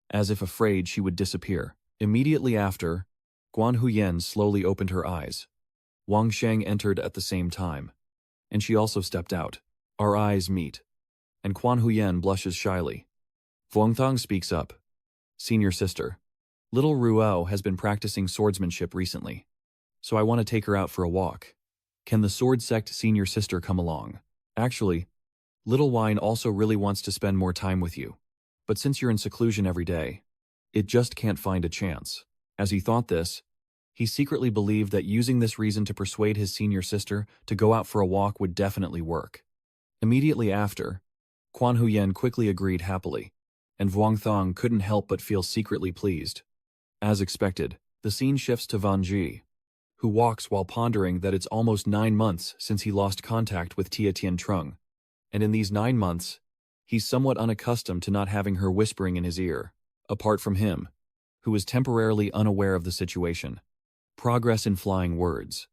as if afraid she would disappear. Immediately after, Guan Huyen slowly opened her eyes. Wang Sheng entered at the same time, and she also stepped out. Our eyes meet, and Quan Huyen blushes shyly. Vuongthang speaks up. "Senior sister, little Ruo has been practicing swordsmanship recently, so I want to take her out for a walk. Can the Sword Sect senior sister come along?" Actually, Little Wine also really wants to spend more time with you. But since you're in seclusion every day, it just can't find a chance. As he thought this, he secretly believed that using this reason to persuade his senior sister to go out for a walk would definitely work. Immediately after, Quan Huyen quickly agreed happily, and Vuong Thong couldn't help but feel secretly pleased. As expected, the scene shifts to Van Ji, who walks while pondering that it's almost 9 months since he lost contact with Tia Tien Trung, and in these 9 months, he's somewhat unaccustomed to not having her whispering in his ear. Apart from him, who is temporarily unaware of the situation, progress in flying words,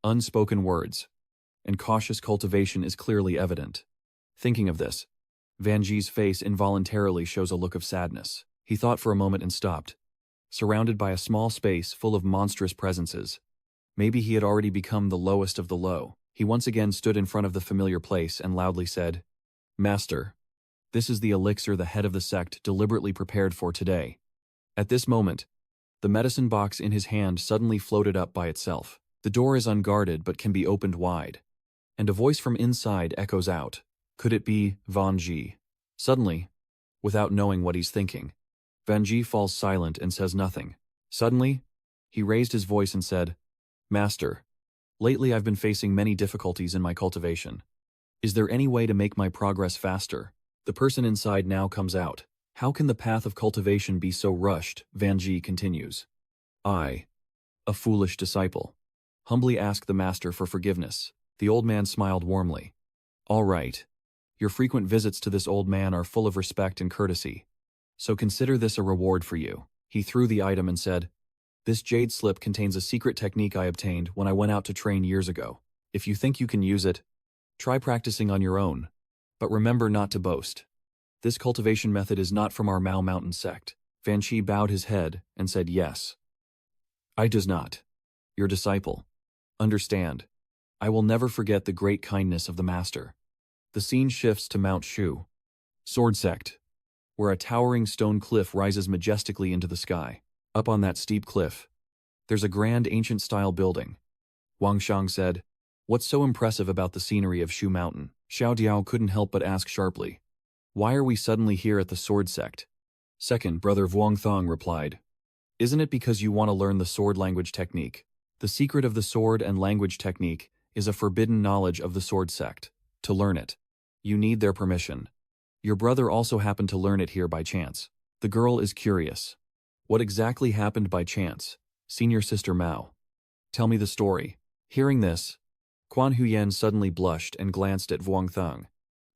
unspoken words, and cautious cultivation is clearly evident. Thinking of this, Van Ji's face involuntarily shows a look of sadness. He thought for a moment and stopped, surrounded by a small space full of monstrous presences. Maybe he had already become the lowest of the low. He once again stood in front of the familiar place and loudly said, "Master, this is the elixir the head of the sect deliberately prepared for today." At this moment, the medicine box in his hand suddenly floated up by itself. The door is unguarded but can be opened wide, and a voice from inside echoes out. Could it be Van Ji? Suddenly, without knowing what he's thinking, Van Ji falls silent and says nothing. Suddenly, he raised his voice and said, "Master, lately I've been facing many difficulties in my cultivation. Is there any way to make my progress faster?" The person inside now comes out. "How can the path of cultivation be so rushed?" Van Ji continues. "I, a foolish disciple, humbly ask the master for forgiveness." The old man smiled warmly. "All right. Your frequent visits to this old man are full of respect and courtesy, so consider this a reward for you." He threw the item and said, "This jade slip contains a secret technique I obtained when I went out to train years ago. If you think you can use it, try practicing on your own, but remember not to boast. This cultivation method is not from our Mao Mountain sect." Van Chi bowed his head and said, "Yes. I does not. Your disciple. Understand. I will never forget the great kindness of the master." The scene shifts to Mount Shu, Sword Sect, where a towering stone cliff rises majestically into the sky. Up on that steep cliff, there's a grand ancient-style building. Wang Shang said, "What's so impressive about the scenery of Shu Mountain?" Xiao Diao couldn't help but ask sharply, "Why are we suddenly here at the Sword Sect?" Second brother Vuong Thong replied, "Isn't it because you want to learn the sword language technique? The secret of the sword and language technique is a forbidden knowledge of the Sword Sect. To learn it, you need their permission. Your brother also happened to learn it here by chance." The girl is curious. "What exactly happened by chance, senior sister Mao? Tell me the story." Hearing this, Quan Huyen suddenly blushed and glanced at Vuong Thong,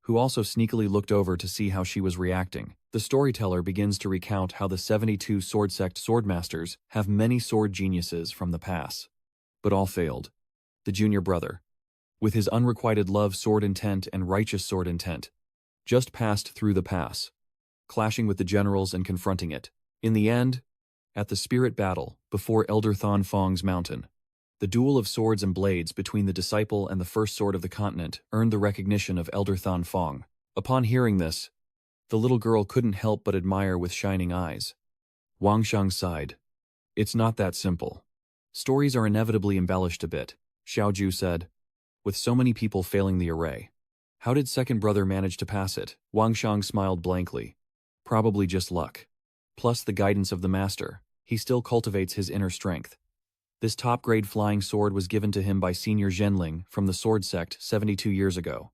who also sneakily looked over to see how she was reacting. The storyteller begins to recount how the 72 Sword Sect swordmasters have many sword geniuses from the past, but all failed. The junior brother, with his unrequited love sword intent and righteous sword intent, just passed through the pass, clashing with the generals and confronting it. In the end, at the spirit battle before Elder Thon Fong's mountain, the duel of swords and blades between the disciple and the first sword of the continent earned the recognition of Elder Thon Fong. Upon hearing this, the little girl couldn't help but admire with shining eyes. Wang Shang sighed. "It's not that simple. Stories are inevitably embellished a bit," Xiao Ju said, "with so many people failing the array. How did second brother manage to pass it?" Wang Shang smiled blankly. "Probably just luck. Plus the guidance of the master. He still cultivates his inner strength. This top-grade flying sword was given to him by Senior Zhenling from the Sword Sect 72 years ago.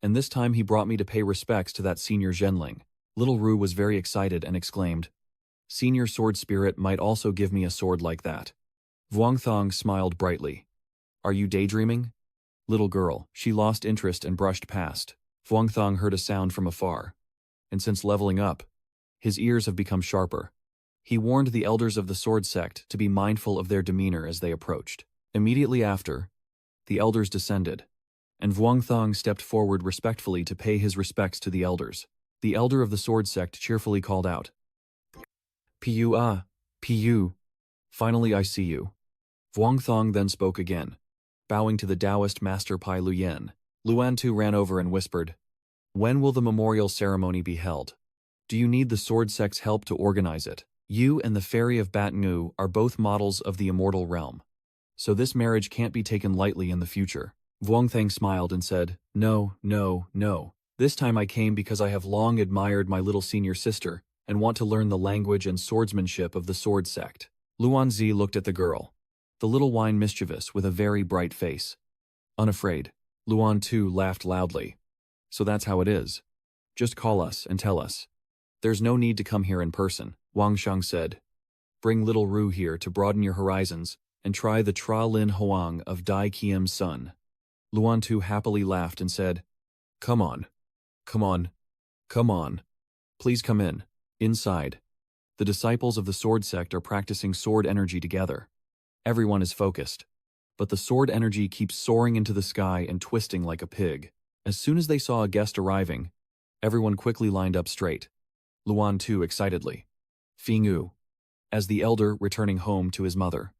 And this time he brought me to pay respects to that Senior Zhenling." Little Ru was very excited and exclaimed, "Senior Sword Spirit might also give me a sword like that." Vuong Thong smiled brightly. "Are you daydreaming?" Little girl, she lost interest and brushed past. Vuong Thong heard a sound from afar, and since leveling up, his ears have become sharper. He warned the elders of the Sword Sect to be mindful of their demeanor as they approached. Immediately after, the elders descended, and Vuong Thong stepped forward respectfully to pay his respects to the elders. The elder of the Sword Sect cheerfully called out, Pu. Finally I see you." Vuong Thong then spoke again, bowing to the Taoist master Pai Luyen. Luan Tu ran over and whispered, "When will the memorial ceremony be held? Do you need the Sword Sect's help to organize it? You and the Fairy of Batngu are both models of the immortal realm, so this marriage can't be taken lightly in the future." Vuong Thang smiled and said, No. This time I came because I have long admired my little senior sister and want to learn the language and swordsmanship of the sword sect. Luanzi looked at the girl, the little wine mischievous with a very bright face. Unafraid, Luan too laughed loudly. So that's how it is. Just call us and tell us. There's no need to come here in person, Wang Shang said. Bring little Ru here to broaden your horizons and try the Tra Lin Hoang of Dai Kiem's son. Luan Tu happily laughed and said, Come on. Come on. Come on. Please come in. Inside. The disciples of the sword sect are practicing sword energy together. Everyone is focused. But the sword energy keeps soaring into the sky and twisting like a pig. As soon as they saw a guest arriving, everyone quickly lined up straight. Luan Tu excitedly. Fingu. As the elder returning home to his mother.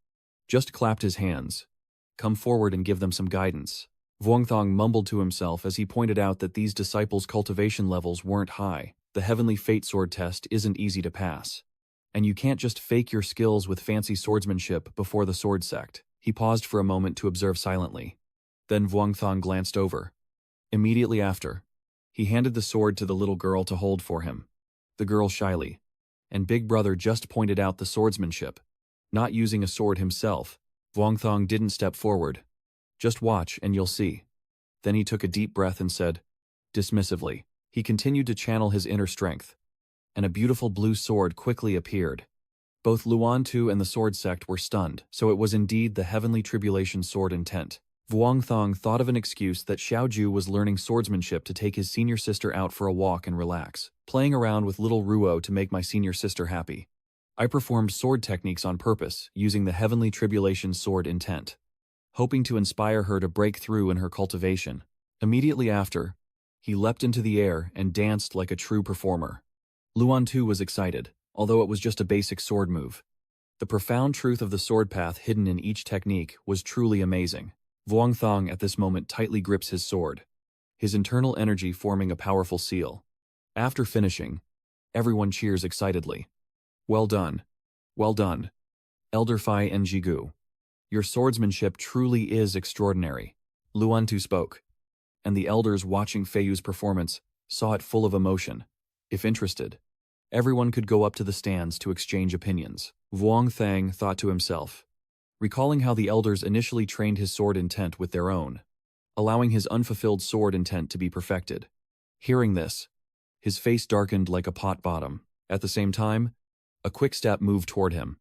Just clapped his hands. Come forward and give them some guidance. Vuongthong mumbled to himself as he pointed out that these disciples' cultivation levels weren't high. The Heavenly Fate sword test isn't easy to pass. And you can't just fake your skills with fancy swordsmanship before the sword sect. He paused for a moment to observe silently. Then Vuongthong glanced over. Immediately after, he handed the sword to the little girl to hold for him. The girl shyly. And Big Brother just pointed out the swordsmanship. Not using a sword himself, Vuongthong didn't step forward. Just watch and you'll see. Then he took a deep breath and said, dismissively. He continued to channel his inner strength. And a beautiful blue sword quickly appeared. Both Luan Tu and the sword sect were stunned, so it was indeed the Heavenly Tribulation sword intent. Vuongthong thought of an excuse that Xiaoju was learning swordsmanship to take his senior sister out for a walk and relax, playing around with little Ruo to make my senior sister happy. I performed sword techniques on purpose, using the Heavenly Tribulation sword intent, hoping to inspire her to break through in her cultivation. Immediately after, he leapt into the air and danced like a true performer. Luan Tu was excited, although it was just a basic sword move. The profound truth of the sword path hidden in each technique was truly amazing. Vuongthong at this moment tightly grips his sword, his internal energy forming a powerful seal. After finishing, everyone cheers excitedly. Well done. Well done. Elder Fai Njigu. Your swordsmanship truly is extraordinary. Luan Tu spoke. And the elders watching Feiyu's performance saw it full of emotion. If interested, everyone could go up to the stands to exchange opinions. Vuongthang thought to himself, recalling how the elders initially trained his sword intent with their own, allowing his unfulfilled sword intent to be perfected. Hearing this, his face darkened like a pot bottom. At the same time, a quick step moved toward him.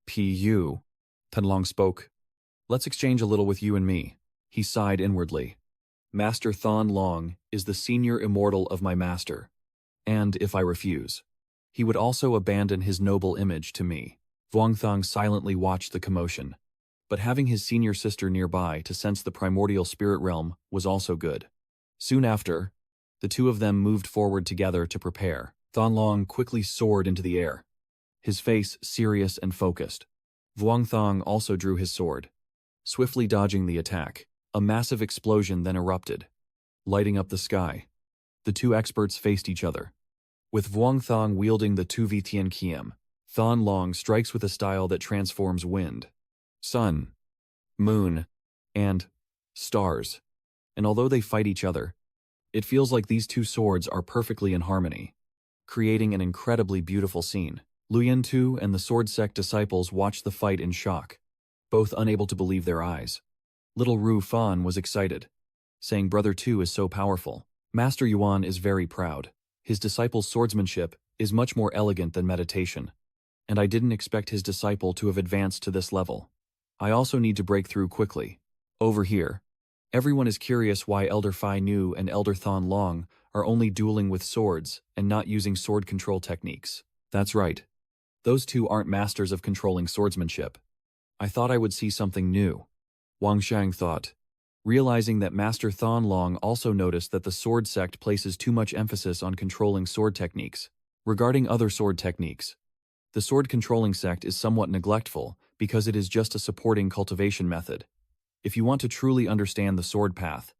Pu. Tanlong spoke. Let's exchange a little with you and me. He sighed inwardly. Master Thon Long is the senior immortal of my master. And if I refuse, he would also abandon his noble image to me. Vuongthong silently watched the commotion. But having his senior sister nearby to sense the primordial spirit realm was also good. Soon after, the two of them moved forward together to prepare. Thon Long quickly soared into the air, his face serious and focused. Vuongthong also drew his sword, swiftly dodging the attack. A massive explosion then erupted, lighting up the sky. The two experts faced each other. With Vuongthong wielding the 2v Tian Kiem, Thon Long strikes with a style that transforms wind, sun, moon, and stars. And although they fight each other, it feels like these two swords are perfectly in harmony, creating an incredibly beautiful scene. Luyan Tu and the sword sect disciples watched the fight in shock, both unable to believe their eyes. Little Ru Fan was excited, saying Brother Tu is so powerful. Master Yuan is very proud. His disciple's swordsmanship is much more elegant than meditation, and I didn't expect his disciple to have advanced to this level. I also need to break through quickly. Over here, everyone is curious why Elder Fai Nu and Elder Thon Long are only dueling with swords and not using sword control techniques. That's right. Those two aren't masters of controlling swordsmanship. I thought I would see something new. Wang Shang thought, realizing that Master Thon Long also noticed that the sword sect places too much emphasis on controlling sword techniques. Regarding other sword techniques, the sword controlling sect is somewhat neglectful because it is just a supporting cultivation method. If you want to truly understand the sword path,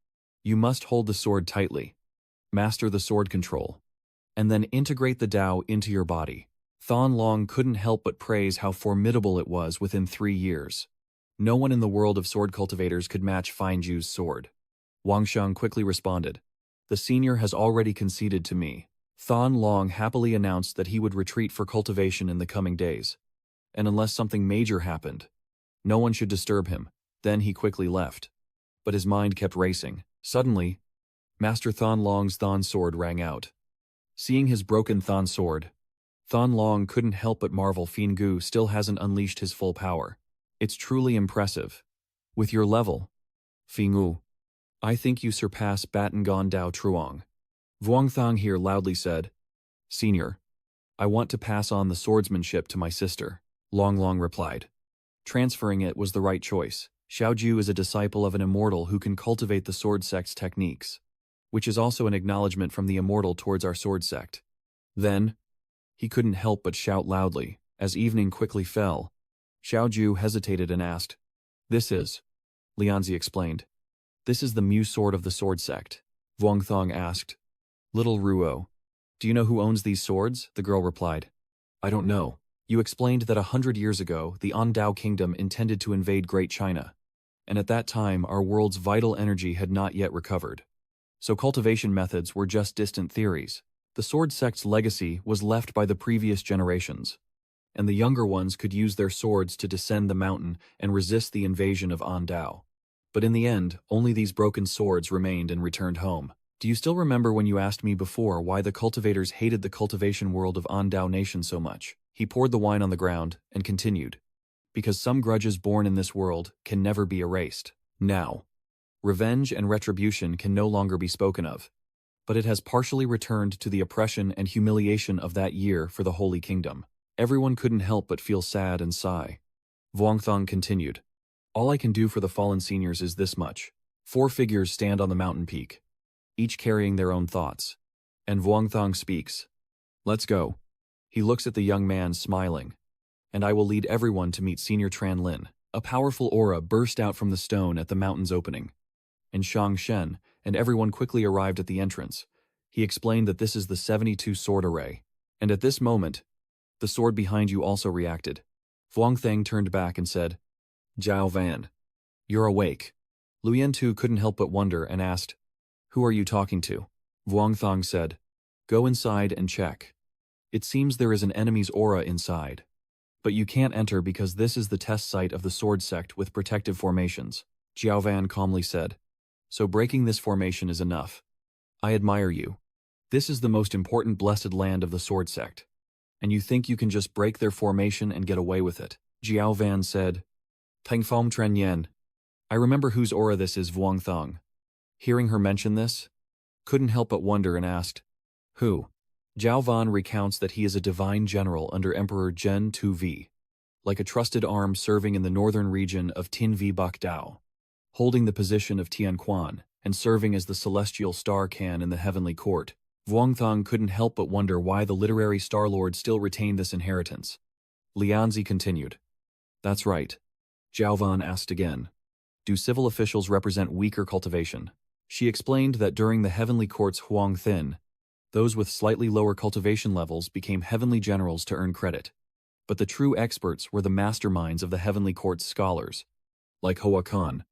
you must hold the sword tightly, master the sword control, and then integrate the Tao into your body. Thon Long couldn't help but praise how formidable it was within 3 years. No one in the world of sword cultivators could match Fine Ju's sword. Wang Shang quickly responded. The senior has already conceded to me. Thon Long happily announced that he would retreat for cultivation in the coming days. And unless something major happened, no one should disturb him. Then he quickly left. But his mind kept racing. Suddenly, Master Thon Long's Thon sword rang out. Seeing his broken Thon sword, Thon Long couldn't help but marvel Fingu still hasn't unleashed his full power. It's truly impressive. With your level, Fingu, I think you surpass Batangon Dao Truong. Vuong Thang here loudly said, Senior, I want to pass on the swordsmanship to my sister. Long Long replied. Transferring it was the right choice. Xiaoju is a disciple of an immortal who can cultivate the sword sect's techniques, which is also an acknowledgement from the immortal towards our sword sect. Then, he couldn't help but shout loudly. As evening quickly fell, Xiaoju hesitated and asked, This is, Lianzi explained. This is the Mu sword of the sword sect. Vuong Thong asked. Little Ruo, do you know who owns these swords? The girl replied. I don't know. You explained that 100 years ago, the Andao kingdom intended to invade Great China. And at that time, our world's vital energy had not yet recovered. So cultivation methods were just distant theories. The sword sect's legacy was left by the previous generations, and the younger ones could use their swords to descend the mountain and resist the invasion of Andao. But in the end, only these broken swords remained and returned home. Do you still remember when you asked me before why the cultivators hated the cultivation world of Andao Nation so much? He poured the wine on the ground and continued. Because some grudges born in this world can never be erased. Now, revenge and retribution can no longer be spoken of, but it has partially returned to the oppression and humiliation of that year for the Holy Kingdom. Everyone couldn't help but feel sad and sigh. Vuong Thong continued. All I can do for the fallen seniors is this much. 4 figures stand on the mountain peak, each carrying their own thoughts. And Vuong Thong speaks. Let's go. He looks at the young man smiling. And I will lead everyone to meet Senior Tran Lin. A powerful aura burst out from the stone at the mountain's opening. And Shang Shen and everyone quickly arrived at the entrance. He explained that this is the 72 sword array. And at this moment, the sword behind you also reacted. Vuong Thang turned back and said, Zhao Van, you're awake. Luyen Tu couldn't help but wonder and asked, Who are you talking to? Vuong Thang said, Go inside and check. It seems there is an enemy's aura inside. But you can't enter because this is the test site of the sword sect with protective formations. Jiao Van calmly said, So breaking this formation is enough. I admire you. This is the most important blessed land of the sword sect. And you think you can just break their formation and get away with it? Jiao Van said, Teng Fom Tren Yen. I remember whose aura this is, Vuong Thong. Hearing her mention this, couldn't help but wonder and asked, Who? Zhao Van recounts that he is a divine general under Emperor Zhen Tu-Vi, like a trusted arm serving in the northern region of Tin-Vi Bak Dao, holding the position of Tian Quan and serving as the celestial star can in the heavenly court. Vuong Thong couldn't help but wonder why the literary Star Lord still retained this inheritance. Lianzi continued. That's right. Zhao Van asked again. Do civil officials represent weaker cultivation? She explained that during the heavenly court's Huang Thin, those with slightly lower cultivation levels became heavenly generals to earn credit. But the true experts were the masterminds of the heavenly court's scholars, like Hoa Khan,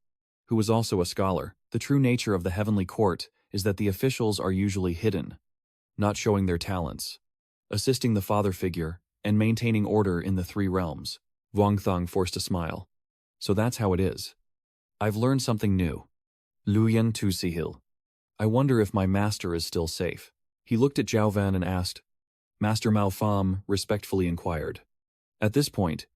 who was also a scholar. The true nature of the heavenly court is that the officials are usually hidden, not showing their talents, assisting the father figure, and maintaining order in the 3 realms. Vuong Thong forced a smile. So that's how it is. I've learned something new. Luyen Tu Sihil. I wonder if my master is still safe. He looked at Zhao Van and asked. Master Mao Fam respectfully inquired. At this point,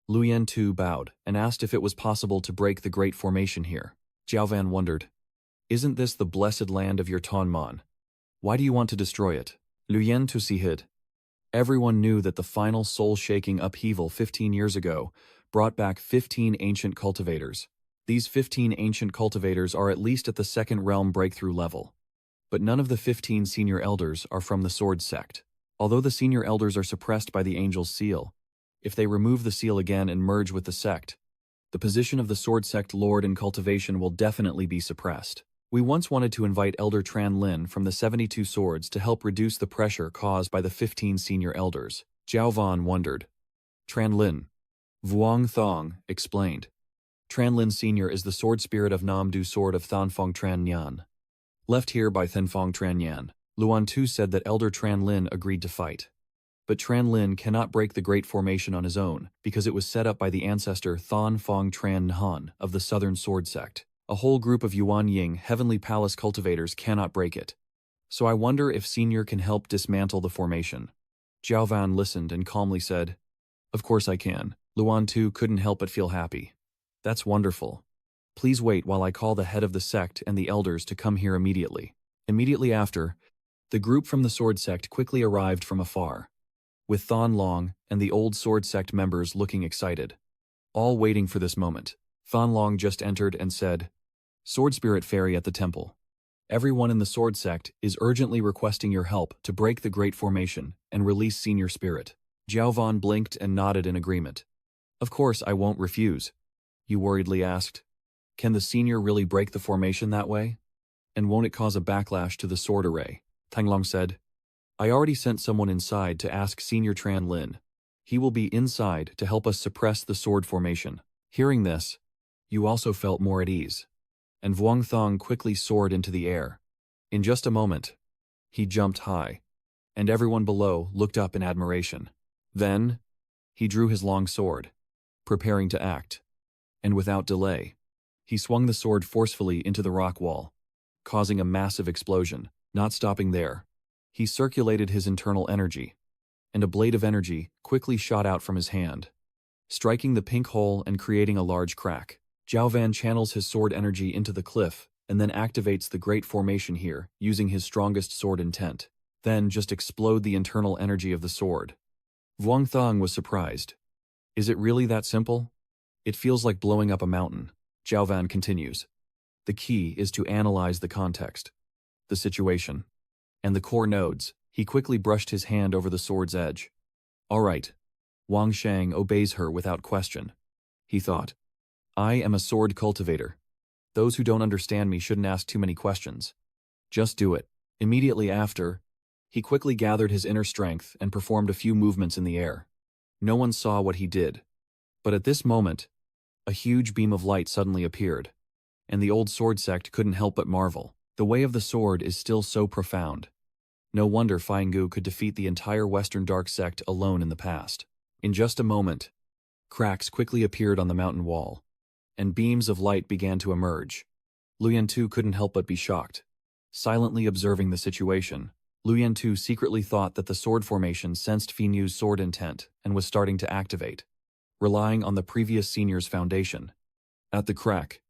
Luyen Tu bowed and asked if it was possible to break the great formation here. Zhao Van wondered. Isn't this the blessed land of your Tonman? Why do you want to destroy it? Luyen Tu Sihid. Everyone knew that the final soul-shaking upheaval 15 years ago brought back 15 ancient cultivators. These 15 ancient cultivators are at least at the 2nd realm breakthrough level. But none of the 15 senior elders are from the sword sect. Although the senior elders are suppressed by the angel's seal, if they remove the seal again and merge with the sect, the position of the sword sect lord in cultivation will definitely be suppressed. We once wanted to invite Elder Tran Lin from the 72 swords to help reduce the pressure caused by the 15 senior elders. Zhao Van wondered. Tran Lin. Vuong Thong explained. Tran Lin Sr. is the sword spirit of Nam Du Sword of Thanfong Tran Nyan. Left here by Thenfang Tranyan, Luan Tu said that Elder Tran Lin agreed to fight. But Tran Lin cannot break the Great Formation on his own because it was set up by the ancestor Thon Fong Tran Nhan of the Southern Sword Sect. A whole group of Yuan Ying Heavenly Palace cultivators cannot break it. So I wonder if Senior can help dismantle the formation. Jiao Van listened and calmly said, "Of course I can." Luan Tu couldn't help but feel happy. "That's wonderful. Please wait while I call the head of the sect and the elders to come here immediately." Immediately after, the group from the Sword Sect quickly arrived from afar, with Thon Long and the old Sword Sect members looking excited, all waiting for this moment. Thon Long just entered and said, "Sword Spirit Fairy at the temple. Everyone in the Sword Sect is urgently requesting your help to break the Great Formation and release Senior Spirit." Jiao Van blinked and nodded in agreement. "Of course I won't refuse." Yu worriedly asked, "Can the Senior really break the formation that way? And won't it cause a backlash to the sword array?" Tanglong said, "I already sent someone inside to ask Senior Tran Lin. He will be inside to help us suppress the sword formation." Hearing this, Yu also felt more at ease, and Vuong Thong quickly soared into the air. In just a moment, he jumped high, and everyone below looked up in admiration. Then, he drew his long sword, preparing to act, and without delay, he swung the sword forcefully into the rock wall, causing a massive explosion. Not stopping there, he circulated his internal energy, and a blade of energy quickly shot out from his hand, striking the pink hole and creating a large crack. Jiao Van channels his sword energy into the cliff and then activates the Great Formation here using his strongest sword intent. Then just explode the internal energy of the sword. Vuong Thong was surprised. "Is it really that simple? It feels like blowing up a mountain." Jiao Van continues. "The key is to analyze the context, the situation, and the core nodes." He quickly brushed his hand over the sword's edge. "All right." Wang Shang obeys her without question. He thought, "I am a sword cultivator. Those who don't understand me shouldn't ask too many questions. Just do it." Immediately after, he quickly gathered his inner strength and performed a few movements in the air. No one saw what he did. But at this moment, a huge beam of light suddenly appeared, and the old sword sect couldn't help but marvel. The way of the sword is still so profound. No wonder Feingu could defeat the entire Western Dark Sect alone in the past. In just a moment, cracks quickly appeared on the mountain wall, and beams of light began to emerge. Luyan Tu couldn't help but be shocked. Silently observing the situation, Luyan Tu secretly thought that the sword formation sensed Finyu's sword intent and was starting to activate, relying on the previous senior's foundation. At the crack,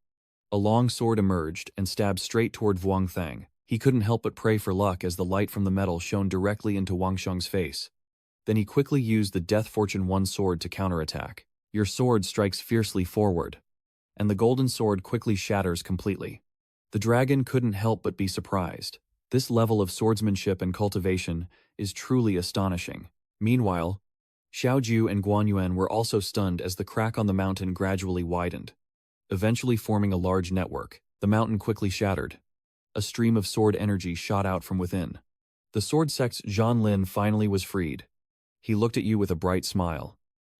a long sword emerged and stabbed straight toward Vuong Thang. He couldn't help but pray for luck as the light from the metal shone directly into Wang Sheng's face. Then he quickly used the Death Fortune 1 sword to counterattack. Your sword strikes fiercely forward, and the golden sword quickly shatters completely. The dragon couldn't help but be surprised. This level of swordsmanship and cultivation is truly astonishing. Meanwhile, Xiaoju and Guanyuan were also stunned as the crack on the mountain gradually widened, eventually forming a large network. The mountain quickly shattered. A stream of sword energy shot out from within. The sword sect's Zhan Lin finally was freed. He looked at you with a bright smile.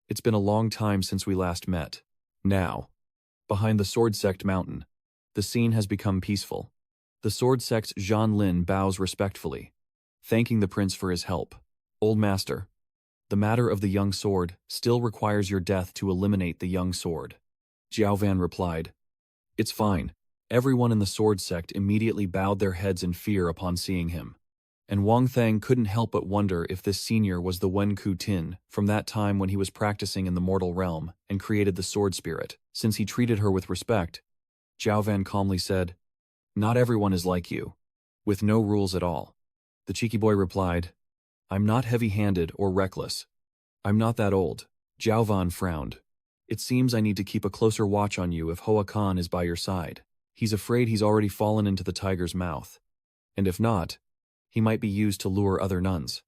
"It's been a long time since we last met." Now, behind the sword sect mountain, the scene has become peaceful. The sword sect's Zhan Lin bows respectfully, thanking the prince for his help. "Old master, the matter of the young sword still requires your death to eliminate the young sword." Jiao Van replied, "It's fine." Everyone in the sword sect immediately bowed their heads in fear upon seeing him. And Wang Thang couldn't help but wonder if this senior was the Wen Ku Tin from that time when he was practicing in the mortal realm and created the sword spirit. Since he treated her with respect, Jiao Van calmly said, "Not everyone is like you, with no rules at all." The cheeky boy replied, "I'm not heavy-handed or reckless. I'm not that old." Jiao Van frowned. "It seems I need to keep a closer watch on you if Hoa Khan is by your side. He's afraid he's already fallen into the tiger's mouth. And if not, he might be used to lure other nuns."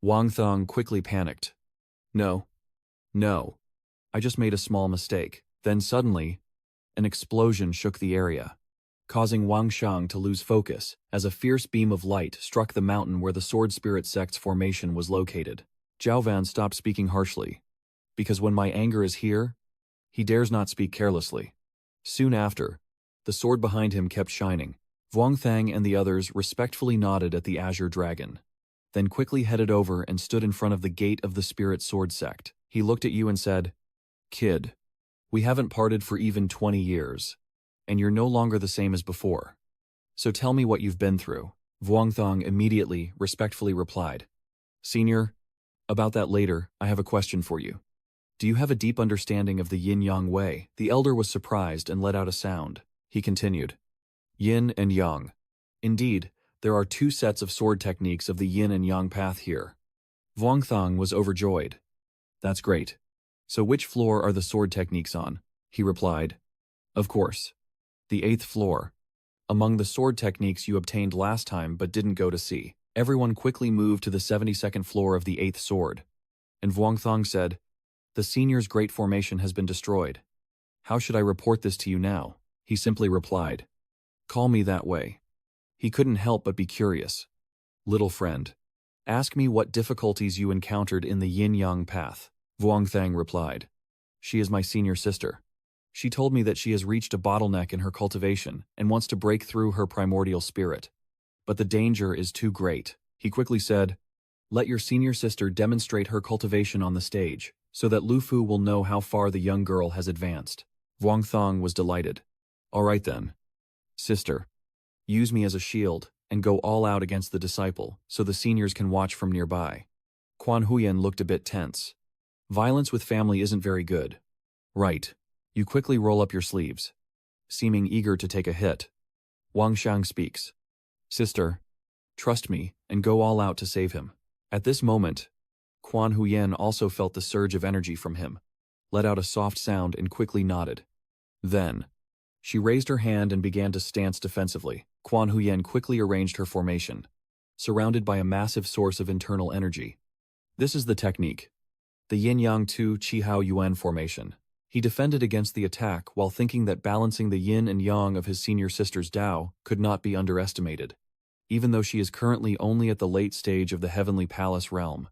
Wang Thong quickly panicked. No, I just made a small mistake." Then suddenly, an explosion shook the area, causing Wang Shang to lose focus as a fierce beam of light struck the mountain where the Sword Spirit Sect's formation was located. Jiao Van stopped speaking harshly, because when my anger is here, he dares not speak carelessly. Soon after, the sword behind him kept shining. Vuong Thang and the others respectfully nodded at the Azure Dragon, then quickly headed over and stood in front of the gate of the Spirit Sword Sect. He looked at you and said, "Kid, we haven't parted for even 20 years, and you're no longer the same as before. So tell me what you've been through." Vuong Thang immediately, respectfully replied, "Senior, about that later, I have a question for you. Do you have a deep understanding of the Yin-Yang way?" The elder was surprised and let out a sound. He continued, "Yin and Yang. Indeed, there are two sets of sword techniques of the Yin and Yang path here." Vuong Thang was overjoyed. "That's great. So which floor are the sword techniques on?" He replied, "Of course. The 8th floor. Among the sword techniques you obtained last time but didn't go to see." Everyone quickly moved to the 72nd floor of the 8th sword. And Vuong Thang said, "The senior's great formation has been destroyed. How should I report this to you now?" He simply replied, "Call me that way." He couldn't help but be curious. "Little friend, ask me what difficulties you encountered in the yin-yang path." Vuong Thang replied, "She is my senior sister. She told me that she has reached a bottleneck in her cultivation and wants to break through her primordial spirit. But the danger is too great." He quickly said, "Let your senior sister demonstrate her cultivation on the stage, so that Lu Fu will know how far the young girl has advanced." Vuong Thang was delighted. "All right then. Sister, use me as a shield and go all out against the disciple so the seniors can watch from nearby." Quan Huyen looked a bit tense. Violence with family isn't very good. "Right." You quickly roll up your sleeves. Seeming eager to take a hit, Wang Xiang speaks, "Sister, trust me and go all out to save him." At this moment, Quan Huyen also felt the surge of energy from him, let out a soft sound and quickly nodded. Then, she raised her hand and began to stance defensively. Quan Huyen quickly arranged her formation, surrounded by a massive source of internal energy. This is the technique, the Yin-Yang 2 Qihao Yuan formation. He defended against the attack while thinking that balancing the yin and yang of his senior sister's Tao could not be underestimated, even though she is currently only at the late stage of the Heavenly Palace realm,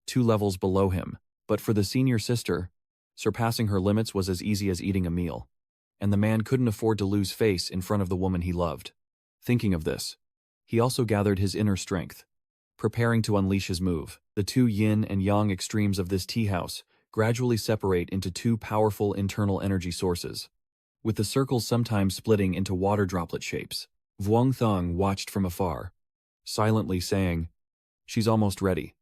2 levels below him. But for the senior sister, surpassing her limits was as easy as eating a meal, and the man couldn't afford to lose face in front of the woman he loved. Thinking of this, he also gathered his inner strength, preparing to unleash his move. The 2 yin and yang extremes of this tea house gradually separate into 2 powerful internal energy sources, with the circles sometimes splitting into water droplet shapes. Vuong Thang watched from afar, silently saying, "She's almost ready."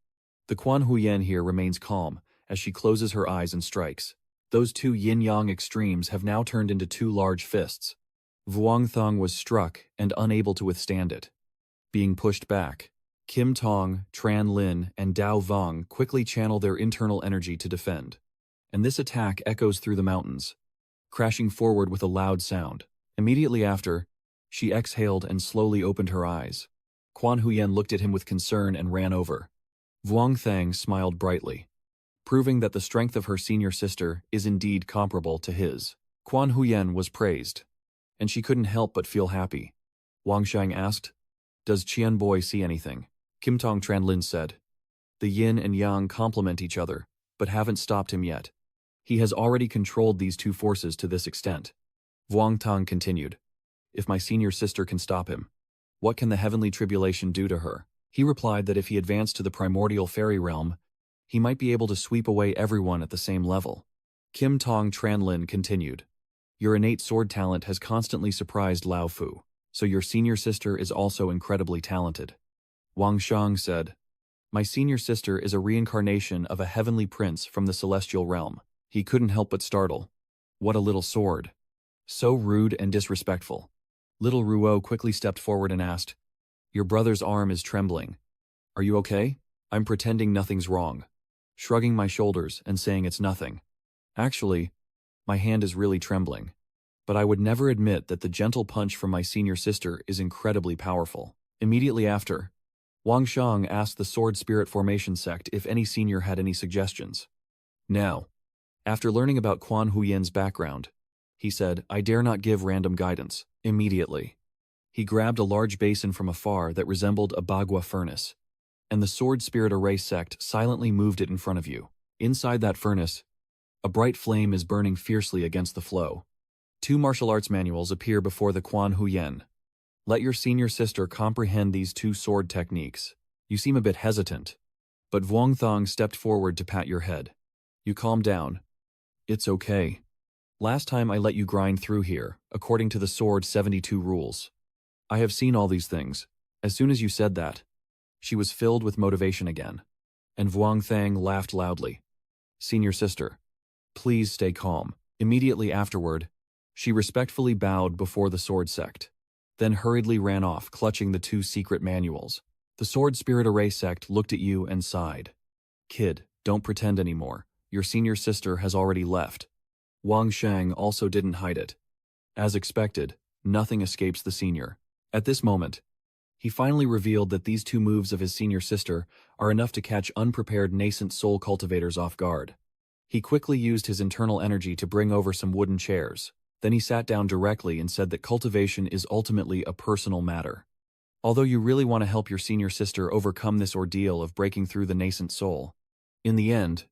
The Quan Huyen here remains calm as she closes her eyes and strikes. Those 2 yin-yang extremes have now turned into 2 large fists. Vuong Thang was struck and unable to withstand it. Being pushed back, Kim Tong, Tran Lin, and Dao Vong quickly channel their internal energy to defend. And this attack echoes through the mountains, crashing forward with a loud sound. Immediately after, she exhaled and slowly opened her eyes. Quan Huyen looked at him with concern and ran over. Vuong Thang smiled brightly, proving that the strength of her senior sister is indeed comparable to his. Quan Huyen was praised, and she couldn't help but feel happy. Wang Xiang asked, "Does Qian Boy see anything?" Kim Tong Tranlin said, "The yin and yang complement each other, but haven't stopped him yet. He has already controlled these 2 forces to this extent." Vuong Tang continued, "If my senior sister can stop him, what can the heavenly tribulation do to her?" He replied that if he advanced to the primordial fairy realm, he might be able to sweep away everyone at the same level. Kim Tong Tranlin continued, "Your innate sword talent has constantly surprised Lao Fu, so your senior sister is also incredibly talented." Wang Xiang said, "My senior sister is a reincarnation of a heavenly prince from the celestial realm." He couldn't help but startle. What a little sword. So rude and disrespectful. Little Ruo quickly stepped forward and asked, "Your brother's arm is trembling. Are you okay?" "I'm pretending nothing's wrong," shrugging my shoulders and saying it's nothing. "Actually, my hand is really trembling. But I would never admit that the gentle punch from my senior sister is incredibly powerful." Immediately after, Wang Xiang asked the Sword Spirit Formation Sect if any senior had any suggestions. Now, after learning about Quan Huyen's background, he said, "I dare not give random guidance." Immediately, he grabbed a large basin from afar that resembled a bagua furnace, and the Sword Spirit Array Sect silently moved it in front of you. Inside that furnace, a bright flame is burning fiercely against the flow. 2 martial arts manuals appear before the Quan Huyen. Let your senior sister comprehend these two sword techniques. You seem a bit hesitant. But Vuong Thong stepped forward to pat your head. You calm down. It's okay. Last time I let you grind through here, according to the Sword 72 rules. I have seen all these things. As soon as you said that, she was filled with motivation again. And Vuong Thang laughed loudly. Senior sister, please stay calm. Immediately afterward, she respectfully bowed before the Sword Sect, then hurriedly ran off, clutching the two secret manuals. The Sword Spirit Array Sect looked at you and sighed. Kid, don't pretend anymore. Your senior sister has already left. Wang Shang also didn't hide it. As expected, nothing escapes the senior. At this moment, he finally revealed that these two moves of his senior sister are enough to catch unprepared nascent soul cultivators off guard. He quickly used his internal energy to bring over some wooden chairs. Then he sat down directly and said that cultivation is ultimately a personal matter. Although you really want to help your senior sister overcome this ordeal of breaking through the nascent soul, in the end,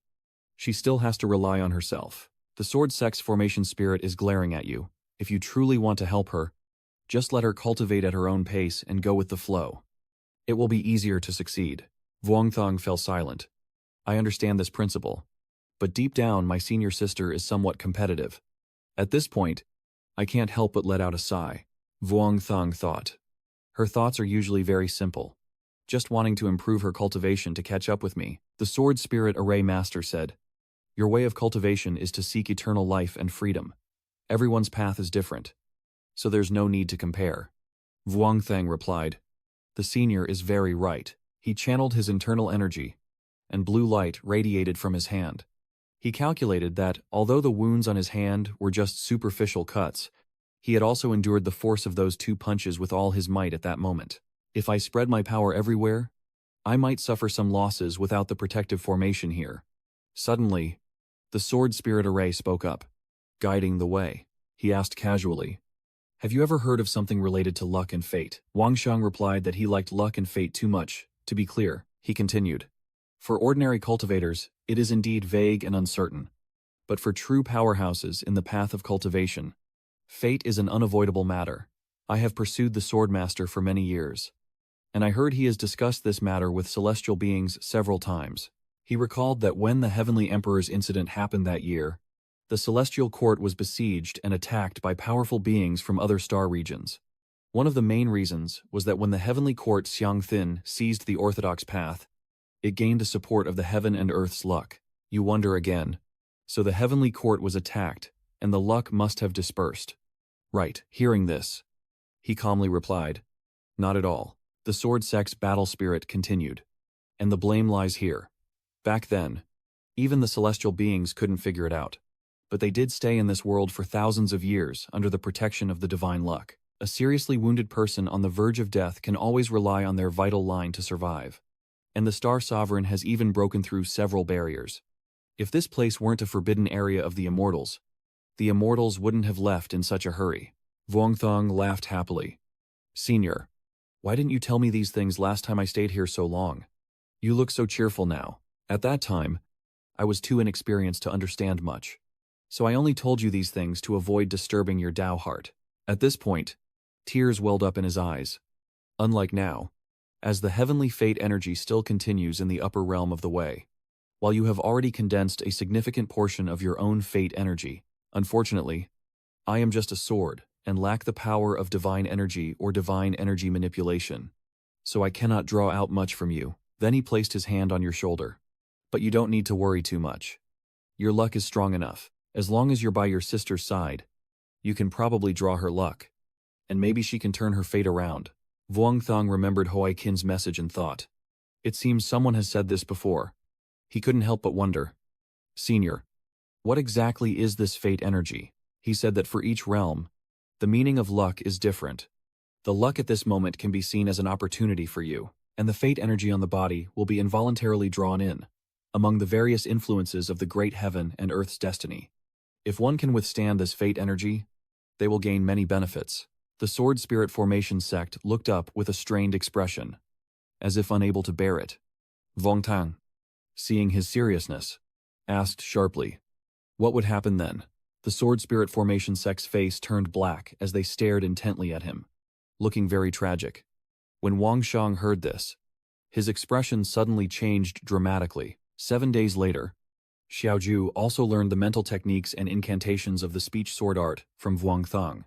she still has to rely on herself. The Sword Sect's formation spirit is glaring at you. If you truly want to help her, just let her cultivate at her own pace and go with the flow. It will be easier to succeed. Vuong Thong fell silent. I understand this principle, but deep down my senior sister is somewhat competitive. At this point, I can't help but let out a sigh. Vuong Thong thought. Her thoughts are usually very simple. Just wanting to improve her cultivation to catch up with me. The Sword Spirit Array Master said, your way of cultivation is to seek eternal life and freedom. Everyone's path is different, so there's no need to compare. Vuong Thang replied, the senior is very right. He channeled his internal energy, and blue light radiated from his hand. He calculated that, although the wounds on his hand were just superficial cuts, he had also endured the force of those two punches with all his might at that moment. If I spread my power everywhere, I might suffer some losses without the protective formation here. Suddenly, the Sword Spirit Array spoke up, guiding the way. He asked casually, have you ever heard of something related to luck and fate? Wang Shang replied that he liked luck and fate too much. To be clear, he continued, for ordinary cultivators, it is indeed vague and uncertain. But for true powerhouses in the path of cultivation, fate is an unavoidable matter. I have pursued the Swordmaster for many years, and I heard he has discussed this matter with celestial beings several times. He recalled that when the Heavenly Emperor's incident happened that year, the celestial court was besieged and attacked by powerful beings from other star regions. One of the main reasons was that when the Heavenly Court Xiang Thin seized the orthodox path, it gained the support of the heaven and earth's luck. You wonder again. So the Heavenly Court was attacked, and the luck must have dispersed. Right, hearing this, he calmly replied, not at all. The Sword Sect's battle spirit continued. And the blame lies here. Back then, even the celestial beings couldn't figure it out. But they did stay in this world for thousands of years under the protection of the divine luck. A seriously wounded person on the verge of death can always rely on their vital line to survive. And the Star Sovereign has even broken through several barriers. If this place weren't a forbidden area of the immortals wouldn't have left in such a hurry. Vuong Thong laughed happily. Senior, why didn't you tell me these things last time I stayed here so long? You look so cheerful now. At that time, I was too inexperienced to understand much. So I only told you these things to avoid disturbing your Tao heart. At this point, tears welled up in his eyes. Unlike now, as the heavenly fate energy still continues in the upper realm of the way, while you have already condensed a significant portion of your own fate energy. Unfortunately, I am just a sword and lack the power of divine energy or divine energy manipulation, so I cannot draw out much from you. Then he placed his hand on your shoulder. But you don't need to worry too much. Your luck is strong enough. As long as you're by your sister's side, you can probably draw her luck, and maybe she can turn her fate around. Vuong Thong remembered Hoi Kin's message and thought, it seems someone has said this before. He couldn't help but wonder, Senior, what exactly is this fate energy? He said that for each realm, the meaning of luck is different. The luck at this moment can be seen as an opportunity for you, and the fate energy on the body will be involuntarily drawn in, among the various influences of the great heaven and earth's destiny. If one can withstand this fate energy, they will gain many benefits. The Sword Spirit Formation Sect looked up with a strained expression, as if unable to bear it. Vuong Tang, seeing his seriousness, asked sharply, what would happen then? The Sword Spirit Formation Sect's face turned black as they stared intently at him. looking very tragic. When Wang Shang heard this, his expression suddenly changed dramatically. 7 days later, Xiaoju also learned the mental techniques and incantations of the speech sword art from Vuong Thong,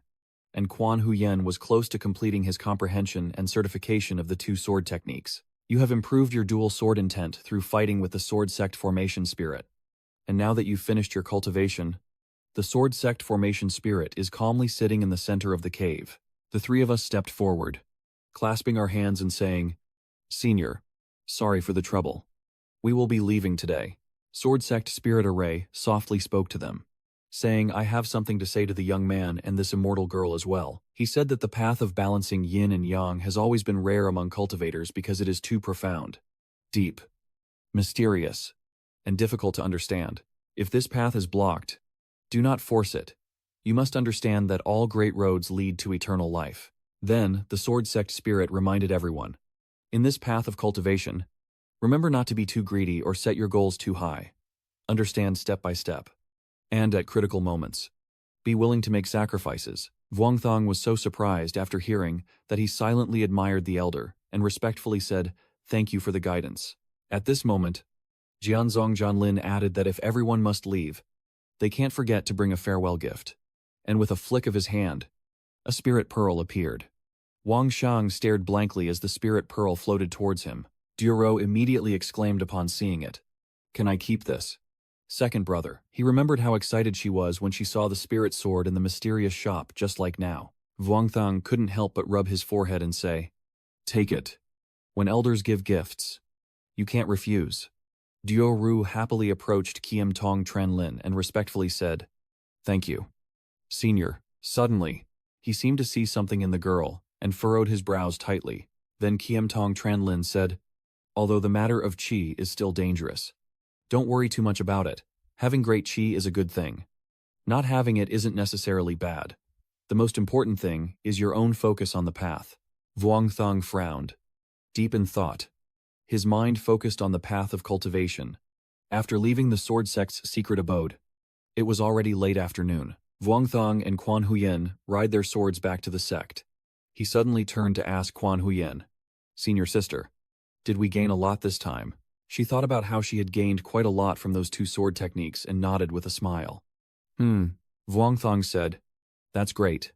and Quan Huyen was close to completing his comprehension and certification of the two sword techniques. You have improved your dual sword intent through fighting with the sword sect formation spirit. And now that you've finished your cultivation, the sword sect formation spirit is calmly sitting in the center of the cave. The three of us stepped forward, clasping our hands and saying, "Senior, sorry for the trouble. We will be leaving today." Sword sect spirit array softly spoke to them, saying, "I have something to say to the young man and this immortal girl as well." He said that the path of balancing yin and yang has always been rare among cultivators because it is too profound, deep, mysterious, and difficult to understand. If this path is blocked, do not force it. You must understand that all great roads lead to eternal life. Then, the sword sect spirit reminded everyone, in this path of cultivation, remember not to be too greedy or set your goals too high. Understand step by step. And at critical moments, be willing to make sacrifices. Vuong Thong was so surprised after hearing that he silently admired the elder and respectfully said, "Thank you for the guidance." At this moment, Jianzong Jianlin added that if everyone must leave, they can't forget to bring a farewell gift. And with a flick of his hand, a spirit pearl appeared. Wang Shang stared blankly as the spirit pearl floated towards him. Duo immediately exclaimed upon seeing it, "Can I keep this?" Second brother, he remembered how excited she was when she saw the spirit sword in the mysterious shop just like now. Vuong Thang couldn't help but rub his forehead and say, "Take it. When elders give gifts, you can't refuse." Duo Ru happily approached Kiem Tong Tren Lin and respectfully said, "Thank you, Senior." Suddenly, he seemed to see something in the girl and furrowed his brows tightly. Then Kiem Tong Tren Lin said, "Although the matter of qi is still dangerous, don't worry too much about it. Having great qi is a good thing. Not having it isn't necessarily bad. The most important thing is your own focus on the path." Vuong Thong frowned, deep in thought. His mind focused on the path of cultivation. After leaving the sword sect's secret abode, it was already late afternoon. Vuong Thong and Quan Huyen ride their swords back to the sect. He suddenly turned to ask Quan Huyen, "Senior sister, did we gain a lot this time?" She thought about how she had gained quite a lot from those two sword techniques and nodded with a smile. Vuong Thong said, "That's great.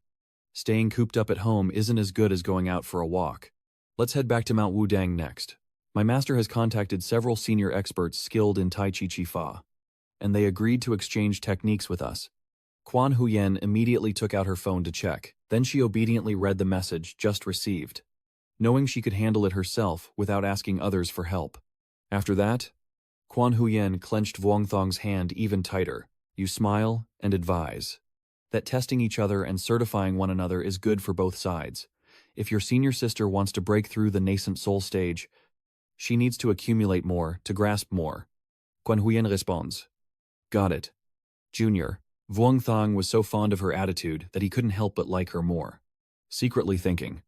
Staying cooped up at home isn't as good as going out for a walk. Let's head back to Mount Wudang next. My master has contacted several senior experts skilled in Tai Chi Chi Fa, and they agreed to exchange techniques with us." Quan Huyen immediately took out her phone to check. Then she obediently read the message just received, knowing she could handle it herself without asking others for help. After that, Quan Huyen clenched Vuong Thong's hand even tighter. "You smile and advise that testing each other and certifying one another is good for both sides. If your senior sister wants to break through the nascent soul stage, she needs to accumulate more to grasp more." Quan Huyen responds, "Got it, Junior." Vuong Thong was so fond of her attitude that he couldn't help but like her more, secretly thinking,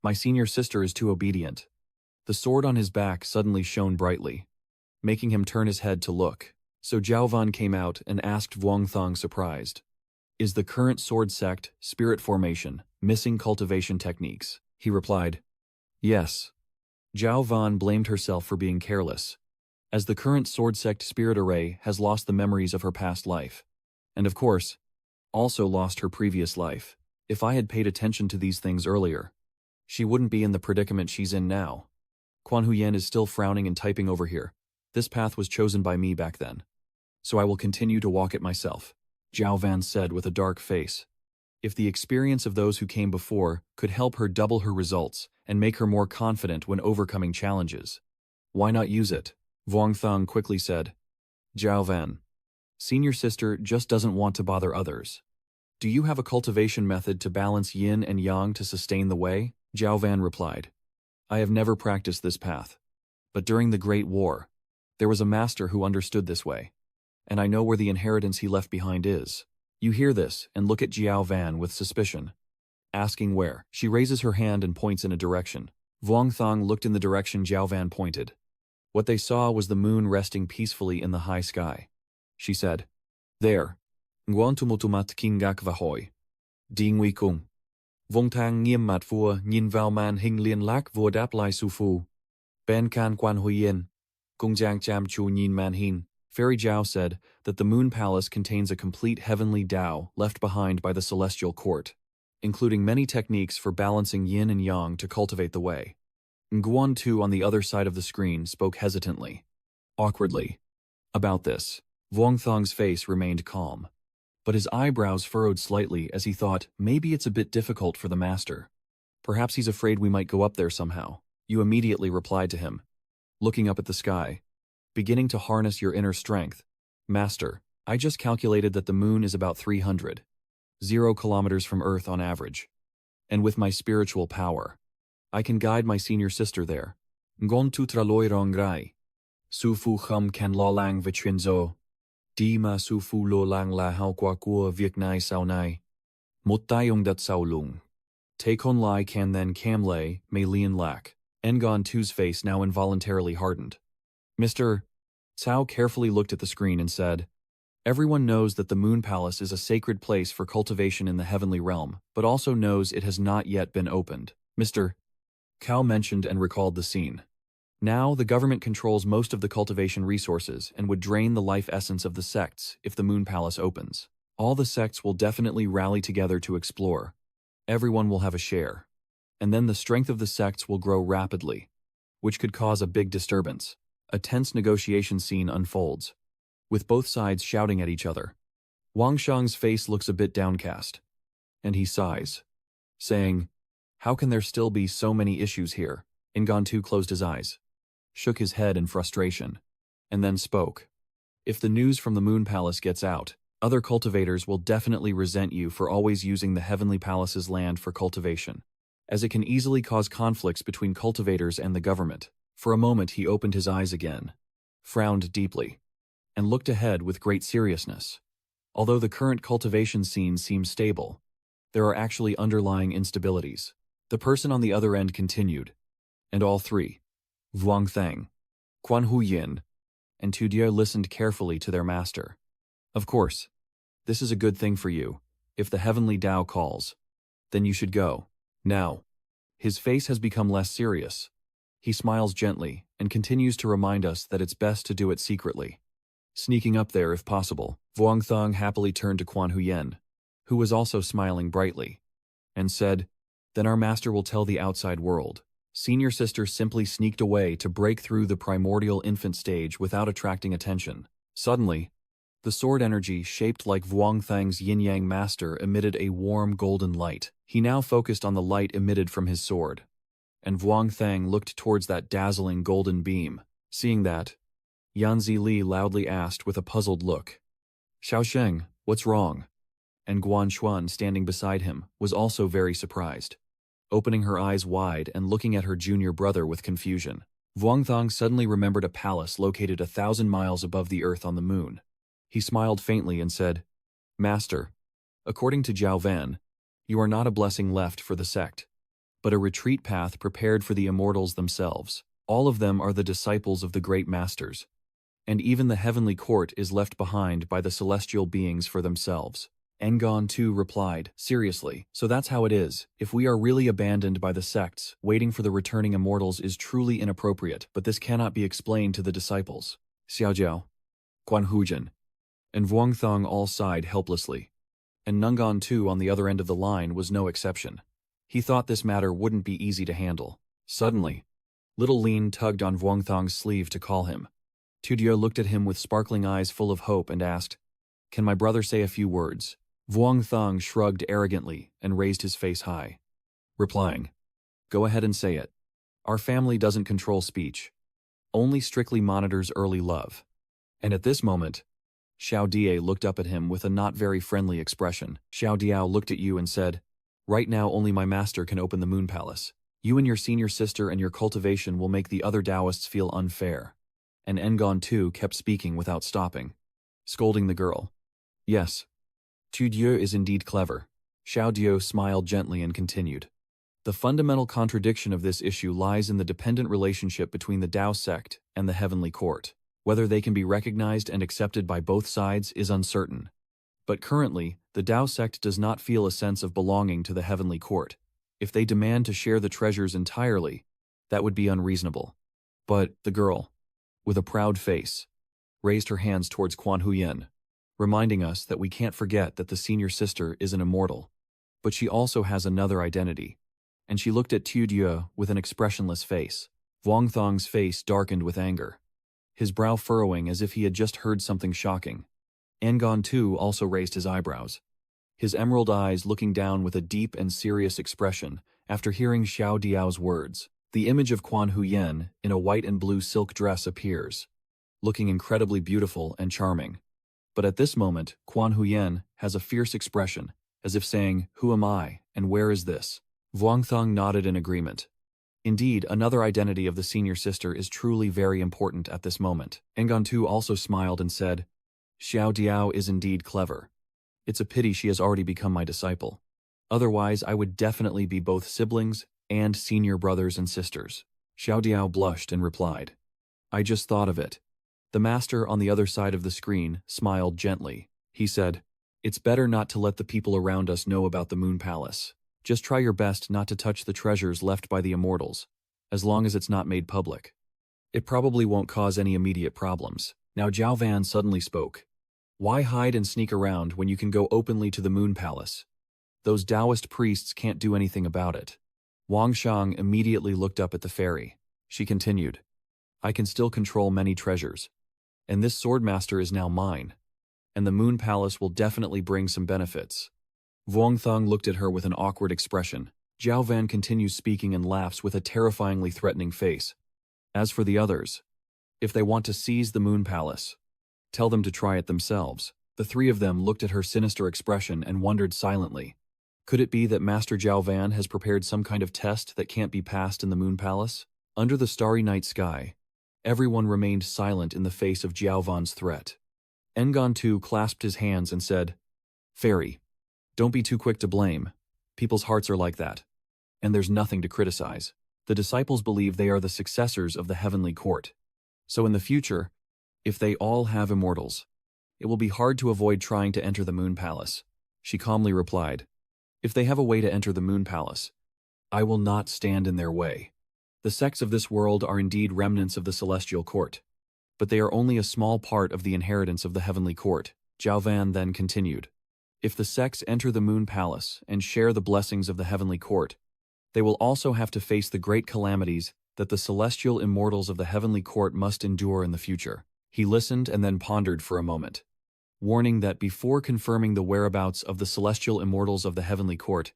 "My senior sister is too obedient." The sword on his back suddenly shone brightly, making him turn his head to look. So Zhao Van came out and asked Vuong Thong surprised, "Is the current sword sect, spirit formation, missing cultivation techniques?" He replied, "Yes." Zhao Van blamed herself for being careless, as the current sword sect spirit array has lost the memories of her past life, and of course, also lost her previous life. If I had paid attention to these things earlier, she wouldn't be in the predicament she's in now. Quan Huyen is still frowning and typing over here. This path was chosen by me back then, so I will continue to walk it myself, Zhao Van said with a dark face. If the experience of those who came before could help her double her results and make her more confident when overcoming challenges, why not use it? Vuong Thong quickly said, "Zhao Van, senior sister just doesn't want to bother others. Do you have a cultivation method to balance yin and yang to sustain the way?" Zhao Van replied, "I have never practiced this path, but during the Great War, there was a master who understood this way, and I know where the inheritance he left behind is." You hear this and look at Jiao Van with suspicion, asking where. She raises her hand and points in a direction. Vuong Thong looked in the direction Jiao Van pointed. What they saw was the moon resting peacefully in the high sky. She said, "There. Nguan tumutumat kingak vahoy. Dingwi kung." Vong thang nghiêm mặt vua nhìn vào màn hình liên lạc vua đáp lại su phu. Ben kan quan huyen. Kung jiang cham chu nhìn màn hình. Fairy Zhao said that the Moon Palace contains a complete heavenly Tao left behind by the celestial court, including many techniques for balancing yin and yang to cultivate the way. Nguan Tu on the other side of the screen spoke hesitantly, awkwardly. About this, Vuong Thong's face remained calm, but his eyebrows furrowed slightly as he thought maybe it's a bit difficult for the master. Perhaps he's afraid we might go up there somehow. You immediately replied to him, looking up at the sky, beginning to harness your inner strength. Master, I just calculated that the moon is about 300 kilometers from Earth on average. And with my spiritual power, I can guide my senior sister there. Ngon tu traloi rong rai. Su fu khum kan lo lang vichrinzo. Di ma su fu lo lang la hao qua kua việc nai sao nai. Một tayong dat sao lung. Te kon lai can then cam lay, may lien lak. Ngon Tu's face now involuntarily hardened. Mr. Cao carefully looked at the screen and said, everyone knows that the Moon Palace is a sacred place for cultivation in the heavenly realm, but also knows it has not yet been opened. Mr. Cao mentioned and recalled the scene. Now, the government controls most of the cultivation resources and would drain the life essence of the sects if the Moon Palace opens. All the sects will definitely rally together to explore. Everyone will have a share. And then the strength of the sects will grow rapidly, which could cause a big disturbance. A tense negotiation scene unfolds, with both sides shouting at each other. Wang Shang's face looks a bit downcast, and he sighs, saying, how can there still be so many issues here? Ngon Tu closed his eyes, shook his head in frustration, and then spoke. If the news from the Moon Palace gets out, other cultivators will definitely resent you for always using the Heavenly Palace's land for cultivation, as it can easily cause conflicts between cultivators and the government. For a moment he opened his eyes again, frowned deeply, and looked ahead with great seriousness. Although the current cultivation scene seems stable, there are actually underlying instabilities. The person on the other end continued, and all three, Vuong Thang, Quan Huyin, and Tu Dier listened carefully to their master. Of course, this is a good thing for you. If the heavenly Tao calls, then you should go. Now, his face has become less serious. He smiles gently and continues to remind us that it's best to do it secretly. Sneaking up there if possible, Vuong Thong happily turned to Quan Huyen, who was also smiling brightly, and said, then our master will tell the outside world. Senior sister simply sneaked away to break through the primordial infant stage without attracting attention. Suddenly, the sword energy shaped like Vuong Thang's Yinyang master emitted a warm golden light. He now focused on the light emitted from his sword, and Vuong Thang looked towards that dazzling golden beam. Seeing that, Yanzi Li loudly asked with a puzzled look, Xiaosheng, what's wrong? And Guan Xuan, standing beside him, was also very surprised, opening her eyes wide and looking at her junior brother with confusion. Vuong Thang suddenly remembered a palace located 1,000 miles above the earth on the moon. He smiled faintly and said, Master, according to Zhao Van, you are not a blessing left for the sect, but a retreat path prepared for the immortals themselves. All of them are the disciples of the great masters, and even the heavenly court is left behind by the celestial beings for themselves. Ngon Tu replied, seriously, so that's how it is. If we are really abandoned by the sects, waiting for the returning immortals is truly inappropriate, but this cannot be explained to the disciples. Xiaojiao, Guan Hujin, and Vuong Thong all sighed helplessly, and Ngon Tu on the other end of the line was no exception. He thought this matter wouldn't be easy to handle. Suddenly, Little Lin tugged on Vuong Thong's sleeve to call him. Tu Dier looked at him with sparkling eyes full of hope and asked, can my brother say a few words? Vuong Thong shrugged arrogantly and raised his face high, replying, go ahead and say it. Our family doesn't control speech, only strictly monitors early love. And at this moment, Xiao Die looked up at him with a not very friendly expression. Xiao Diao looked at you and said, right now only my master can open the Moon Palace. You and your senior sister and your cultivation will make the other Taoists feel unfair. And Ngon Tu kept speaking without stopping, scolding the girl. Yes, Tu Dieu is indeed clever. Xiao Diao smiled gently and continued. The fundamental contradiction of this issue lies in the dependent relationship between the Tao sect and the heavenly court. Whether they can be recognized and accepted by both sides is uncertain. But currently, The Tao sect does not feel a sense of belonging to the heavenly court. If they demand to share the treasures entirely, that would be unreasonable. But the girl, with a proud face, raised her hands towards Quan Huyen, reminding us that we can't forget that the senior sister is an immortal. But she also has another identity. And she looked at Tu Dieu with an expressionless face. Vuong Thong's face darkened with anger, his brow furrowing as if he had just heard something shocking. Ngon Tu also raised his eyebrows, his emerald eyes looking down with a deep and serious expression after hearing Xiao Diao's words. The image of Quan Huyen in a white and blue silk dress appears, looking incredibly beautiful and charming. But at this moment, Quan Huyen has a fierce expression, as if saying, "Who am I, and where is this?" Vuong Thong nodded in agreement. Indeed, another identity of the senior sister is truly very important at this moment. Ngon Tu also smiled and said, "Xiao Diao is indeed clever. It's a pity she has already become my disciple. Otherwise, I would definitely be both siblings and senior brothers and sisters." Xiao Diao blushed and replied, "I just thought of it." The master on the other side of the screen smiled gently. He said, "It's better not to let the people around us know about the Moon Palace. Just try your best not to touch the treasures left by the immortals, as long as it's not made public. It probably won't cause any immediate problems." Now Zhao Van suddenly spoke. "Why hide and sneak around when you can go openly to the Moon Palace? Those Taoist priests can't do anything about it." Wang Shang immediately looked up at the fairy. She continued, "I can still control many treasures, and this swordmaster is now mine, and the Moon Palace will definitely bring some benefits." Vuong Thong looked at her with an awkward expression. Zhao Van continues speaking and laughs with a terrifyingly threatening face. "As for the others, if they want to seize the Moon Palace, tell them to try it themselves." The three of them looked at her sinister expression and wondered silently. Could it be that Master Zhao Van has prepared some kind of test that can't be passed in the Moon Palace? Under the starry night sky, everyone remained silent in the face of Zhao Van's threat. Ngon Tu clasped his hands and said, "Fairy, don't be too quick to blame. People's hearts are like that, and there's nothing to criticize. The disciples believe they are the successors of the heavenly court. So in the future, if they all have immortals, it will be hard to avoid trying to enter the Moon Palace." She calmly replied, "If they have a way to enter the Moon Palace, I will not stand in their way. The sects of this world are indeed remnants of the celestial court, but they are only a small part of the inheritance of the heavenly court." Zhao Van then continued, "If the sects enter the Moon Palace and share the blessings of the heavenly court, they will also have to face the great calamities that the celestial immortals of the heavenly court must endure in the future." He listened and then pondered for a moment, warning that before confirming the whereabouts of the celestial immortals of the heavenly court,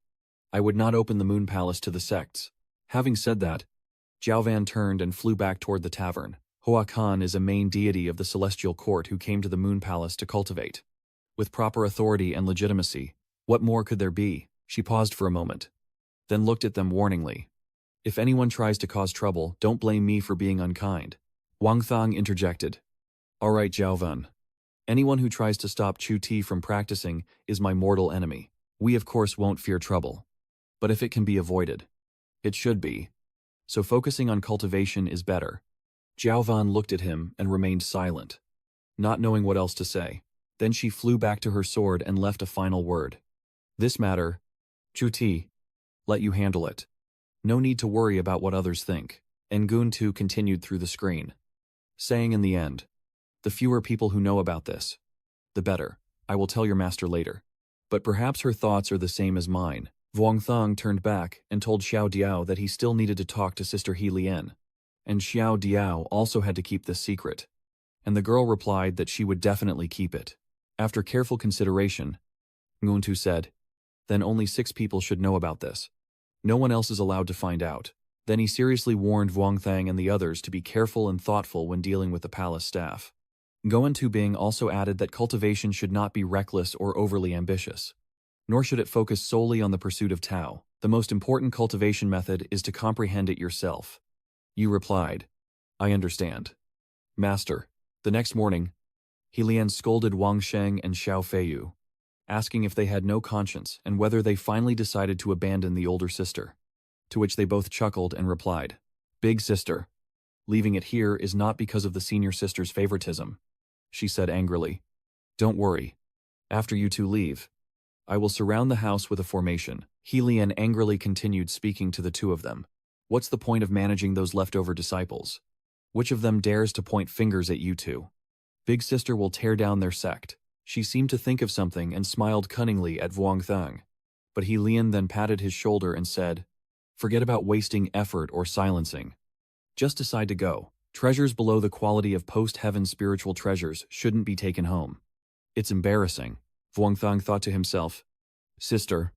I would not open the Moon Palace to the sects. Having said that, Zhao Van turned and flew back toward the tavern. Hoa Kan is a main deity of the celestial court who came to the Moon Palace to cultivate. With proper authority and legitimacy, what more could there be? She paused for a moment, then looked at them warningly. "If anyone tries to cause trouble, don't blame me for being unkind." Wang Thong interjected, "All right, Zhao Van. Anyone who tries to stop Chu Ti from practicing is my mortal enemy. We of course won't fear trouble. But if it can be avoided, it should be. So focusing on cultivation is better." Zhao Van looked at him and remained silent, not knowing what else to say. Then she flew back to her sword and left a final word. "This matter, Chu Ti, let you handle it. No need to worry about what others think." Ngun Tu continued through the screen, saying in the end, "The fewer people who know about this, the better. I will tell your master later." But perhaps her thoughts are the same as mine. Vuong Thong turned back and told Xiao Diao that he still needed to talk to Sister He Lien, and Xiao Diao also had to keep this secret. And the girl replied that she would definitely keep it. After careful consideration, Ngun Tu said, "Then only 6 people should know about this. No one else is allowed to find out." Then he seriously warned Vuong Thang and the others to be careful and thoughtful when dealing with the palace staff. Nguyen Tu Bing also added that cultivation should not be reckless or overly ambitious, nor should it focus solely on the pursuit of Tao. The most important cultivation method is to comprehend it yourself. Yu replied, "I understand, Master." The next morning, He Lian scolded Wang Sheng and Xiao Feiyu, asking if they had no conscience and whether they finally decided to abandon the older sister. To which they both chuckled and replied, "Big sister, leaving it here is not because of the senior sister's favoritism," she said angrily. "Don't worry. After you two leave, I will surround the house with a formation. Yinyang angrily continued speaking to the two of them. What's the point of managing those leftover disciples? Which of them dares to point fingers at you two? Big sister will tear down their sect. She seemed to think of something and smiled cunningly at Vuongthang. But Yinyang then patted his shoulder and said, forget about wasting effort or silencing. Just decide to go. Treasures below the quality of post-heaven spiritual treasures shouldn't be taken home. It's embarrassing, Vuongthang thought to himself. Sister,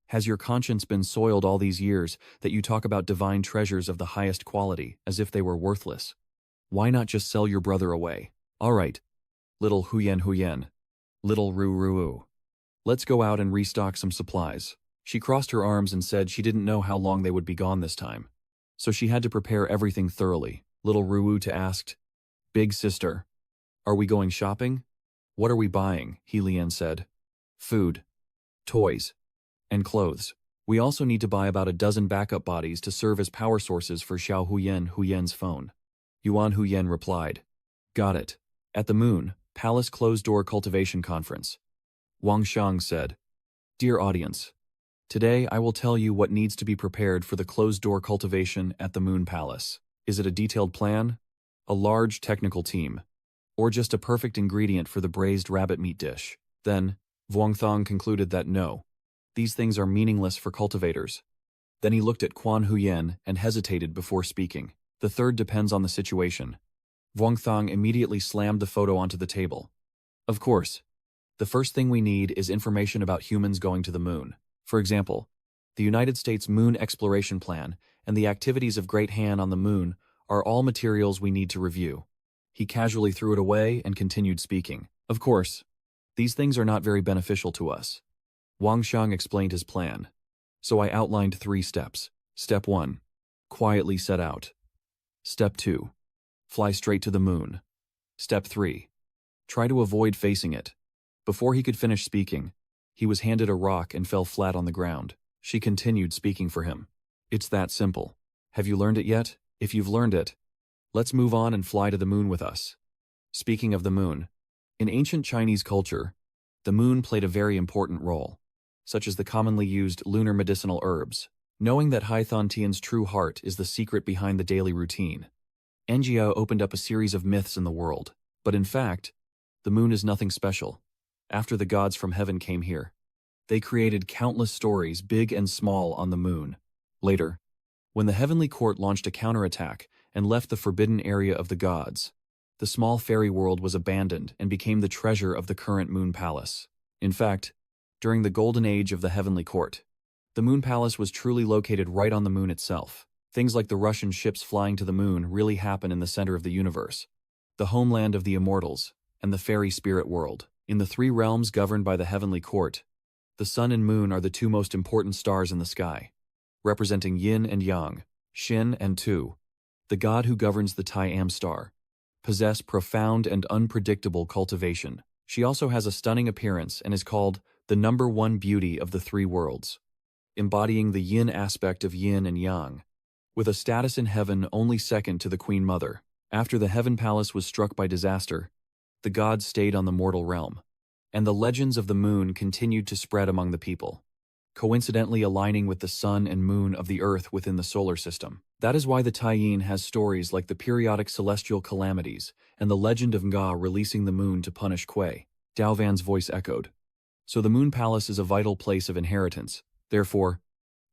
has your conscience been soiled all these years that you talk about divine treasures of the highest quality as if they were worthless? Why not just sell your brother away? All right, little Huyen, little Ru. Let's go out and restock some supplies. She crossed her arms and said she didn't know how long they would be gone this time. So she had to prepare everything thoroughly. Little Ru asked, Big sister, are we going shopping? What are we buying? Yinyang said. Food, toys, and clothes. We also need to buy about a dozen backup bodies to serve as power sources for Xiao Huyen's phone. Yuan Huyen replied. Got it. At the Moon Palace closed-door cultivation conference. Wang Xiang said, Dear audience, today I will tell you what needs to be prepared for the closed-door cultivation at the Moon Palace. Is it a detailed plan? A large technical team? Or just a perfect ingredient for the braised rabbit meat dish? Then, Vuongthang concluded that no, these things are meaningless for cultivators. Then he looked at Quan Huyen and hesitated before speaking. The third depends on the situation. Vuongthang immediately slammed the photo onto the table. Of course, the first thing we need is information about humans going to the moon. For example, the United States Moon Exploration Plan and the activities of Great Han on the moon are all materials we need to review. He casually threw it away and continued speaking. Of course, these things are not very beneficial to us. Wang Xiang explained his plan. So I outlined 3 steps. Step 1. Quietly set out. Step 2. Fly straight to the moon. Step 3. Try to avoid facing it. Before he could finish speaking, he was handed a rock and fell flat on the ground. She continued speaking for him. It's that simple. Have you learned it yet? If you've learned it, let's move on and fly to the moon with us. Speaking of the moon, in ancient Chinese culture, the moon played a very important role, such as the commonly used lunar medicinal herbs. Knowing that Haithon Tian's true heart is the secret behind the daily routine, NGO opened up a series of myths in the world. But in fact, the moon is nothing special. After the gods from heaven came here, they created countless stories, big and small, on the moon. Later, when the heavenly court launched a counterattack and left the forbidden area of the gods, the small fairy world was abandoned and became the treasure of the current Moon Palace. In fact, during the golden age of the heavenly court, the Moon Palace was truly located right on the moon itself. Things like the Russian ships flying to the moon really happen in the center of the universe, the homeland of the immortals, and the fairy spirit world. In the 3 realms governed by the heavenly court, the sun and moon are the 2 most important stars in the sky, representing yin and yang, Shin and Tu. The god who governs the Tai Am star possess profound and unpredictable cultivation. She also has a stunning appearance and is called the number 1 beauty of the 3 worlds, embodying the yin aspect of yin and yang, with a status in heaven only second to the Queen Mother. After the Heaven Palace was struck by disaster, the gods stayed on the mortal realm, and the legends of the moon continued to spread among the people, coincidentally aligning with the sun and moon of the earth within the solar system. That is why the Taiyin has stories like the periodic celestial calamities and the legend of Nga releasing the moon to punish Kuei. Daovan's voice echoed. So the Moon Palace is a vital place of inheritance. Therefore,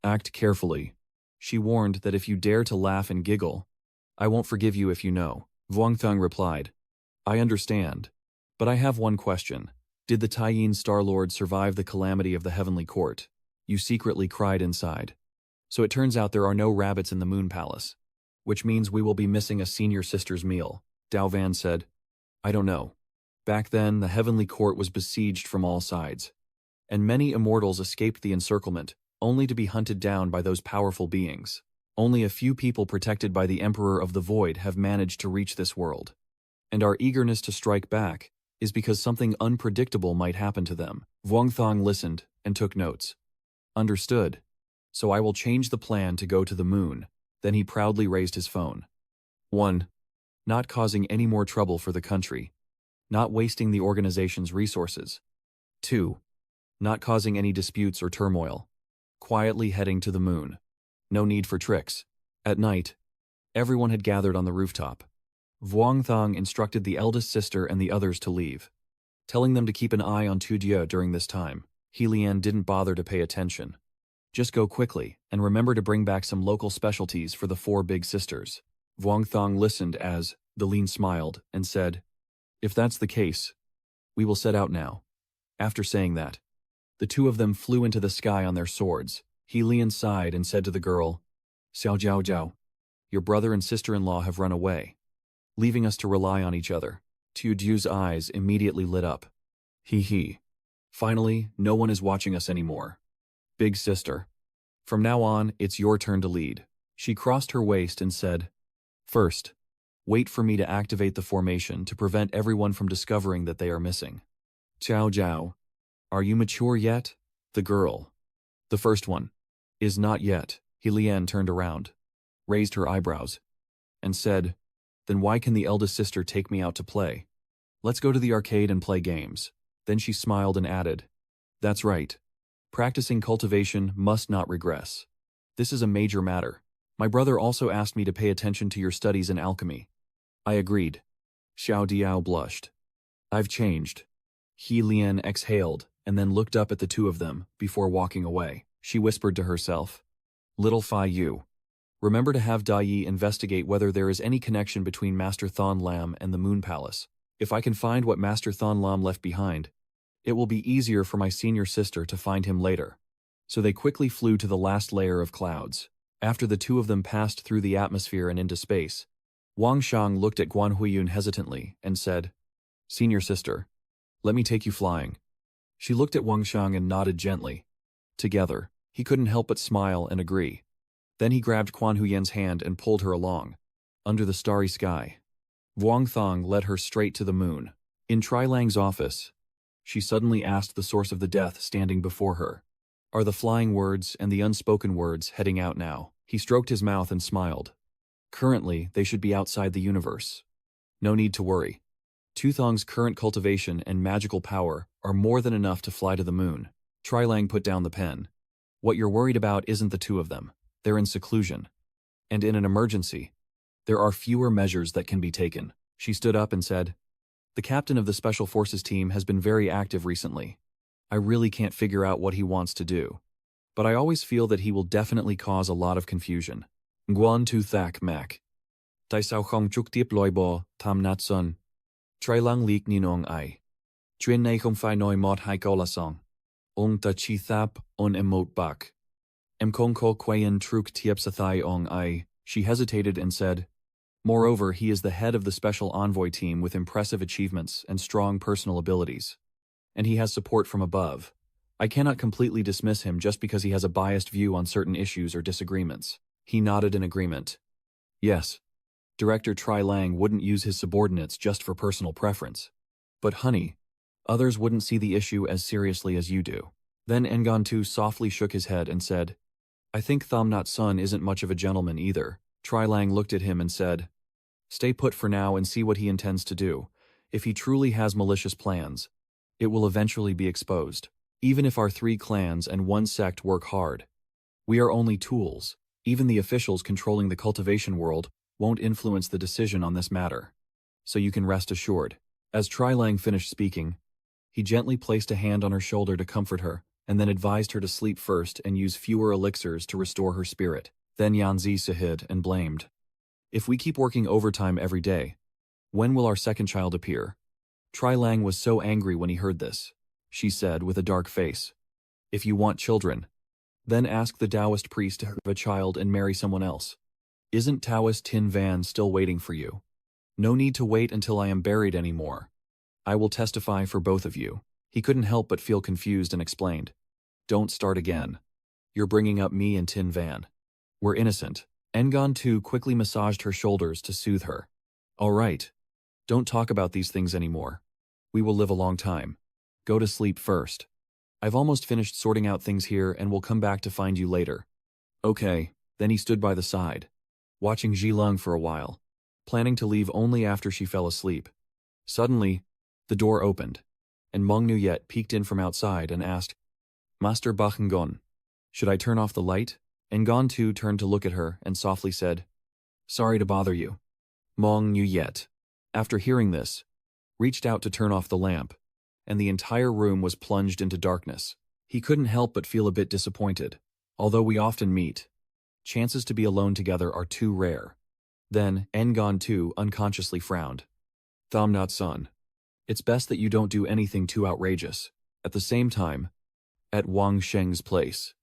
act carefully. She warned that if you dare to laugh and giggle, I won't forgive you if you know. Vuongthang replied, I understand, but I have one question. Did the Taiyin Star-Lord survive the calamity of the heavenly court? You secretly cried inside. So it turns out there are no rabbits in the Moon Palace, which means we will be missing a senior sister's meal. Daovan said, I don't know. Back then, the heavenly court was besieged from all sides, and many immortals escaped the encirclement, only to be hunted down by those powerful beings. Only a few people protected by the Emperor of the Void have managed to reach this world. And our eagerness to strike back is because something unpredictable might happen to them. Vuongthang listened and took notes. Understood. So I will change the plan to go to the moon. Then he proudly raised his phone. 1. Not causing any more trouble for the country. Not wasting the organization's resources. 2. not causing any disputes or turmoil. Quietly heading to the moon. No need for tricks. At night, everyone had gathered on the rooftop. Vuong Thong instructed the eldest sister and the others to leave, telling them to keep an eye on Tu Dieu during this time. He Lian didn't bother to pay attention. Just go quickly, and remember to bring back some local specialties for the 4 big sisters. Vuong Thong listened as the Lin smiled and said, "If that's the case, we will set out now." After saying that, the 2 of them flew into the sky on their swords. He Lian sighed and said to the girl, "Xiao Jiao Jiao, your brother and sister-in-law have run away, leaving us to rely on each other." Tu Dieu's eyes immediately lit up. He. Finally, no one is watching us anymore. Big sister. From now on, it's your turn to lead. She crossed her waist and said, "First, wait for me to activate the formation to prevent everyone from discovering that they are missing." Jiao Jiao, are you mature yet? The girl. The first one. Is not yet. He Lian turned around, raised her eyebrows, and said, "Then why can the eldest sister take me out to play? Let's go to the arcade and play games." Then she smiled and added, "That's right. Practicing cultivation must not regress. This is a major matter. My brother also asked me to pay attention to your studies in alchemy." I agreed. Xiao Diao blushed. "I've changed." He Lian exhaled and then looked up at the 2 of them before walking away. She whispered to herself, "Little Phi Yu, remember to have Dai Yi investigate whether there is any connection between Master Thon Lam and the Moon Palace. If I can find what Master Thon Lam left behind, it will be easier for my senior sister to find him later." So they quickly flew to the last layer of clouds. After the 2 of them passed through the atmosphere and into space, Wang Shang looked at Guan Huiyun hesitantly and said, "Senior sister, let me take you flying." She looked at Wang Shang and nodded gently. Together, he couldn't help but smile and agree. Then he grabbed Guan Huiyun's hand and pulled her along. Under the starry sky, Vuong Thong led her straight to the moon. In Tri Lang's office, she suddenly asked the source of the death standing before her, "Are the flying words and the unspoken words heading out now?" He stroked his mouth and smiled. "Currently, they should be outside the universe. No need to worry. Tu Thong's current cultivation and magical power are more than enough to fly to the moon." Tri Lang put down the pen. "What you're worried about isn't the 2 of them. They're in seclusion. And in an emergency, there are fewer measures that can be taken." She stood up and said, "The captain of the Special Forces team has been very active recently. I really can't figure out what he wants to do, but I always feel that he will definitely cause a lot of confusion." Nguan Tu Thak Mak. Tai Sao Khong Chuk Tiep Loi Bo, Tam Nat Sun. Tri Lang Lik Ninong Ai. Chuyên này không phải nói một hai câu là xong. Ông ta chi thap on emot bak. Em không có quayan truk tiep sa thai ong ai. She hesitated and said, "Moreover, he is the head of the Special Envoy team with impressive achievements and strong personal abilities. And he has support from above. I cannot completely dismiss him just because he has a biased view on certain issues or disagreements." He nodded in agreement. Yes, Director Tri Lang wouldn't use his subordinates just for personal preference. But honey, others wouldn't see the issue as seriously as you do. Then Ngan Tu softly shook his head and said, "I think Thamnat Sun isn't much of a gentleman either." Tri Lang looked at him and said, "Stay put for now and see what he intends to do. If he truly has malicious plans, it will eventually be exposed. Even if our 3 clans and 1 sect work hard, we are only tools. Even the officials controlling the cultivation world won't influence the decision on this matter. So you can rest assured." As Tri Lang finished speaking, he gently placed a hand on her shoulder to comfort her, and then advised her to sleep first and use fewer elixirs to restore her spirit. Then Yanzi Sahid and blamed, "If we keep working overtime every day, when will our second child appear?" Tri Lang was so angry when he heard this. She said with a dark face, "If you want children, then ask the Taoist priest to have a child and marry someone else. Isn't Taoist Tin Van still waiting for you? No need to wait until I am buried anymore. I will testify for both of you." He couldn't help but feel confused and explained, "Don't start again. You're bringing up me and Tin Van. We're innocent." Ngan Tu quickly massaged her shoulders to soothe her. "All right. Don't talk about these things anymore. We will live a long time. Go to sleep first. I've almost finished sorting out things here and will come back to find you later." "Okay." Then he stood by the side, watching Zhilong for a while, planning to leave only after she fell asleep. Suddenly, the door opened, and Meng Nuyet peeked in from outside and asked, Master Bachengon. Should I turn off the light? Ngon too turned to look at her and softly said, Sorry to bother you. Mong knew yet. After hearing this, reached out to turn off the lamp, and the entire room was plunged into darkness. He couldn't help but feel a bit disappointed. Although we often meet, chances to be alone together are too rare. Then, Ngon too unconsciously frowned. Thamnat son. It's best that you don't do anything too outrageous. At the same time, at Wang Sheng's place,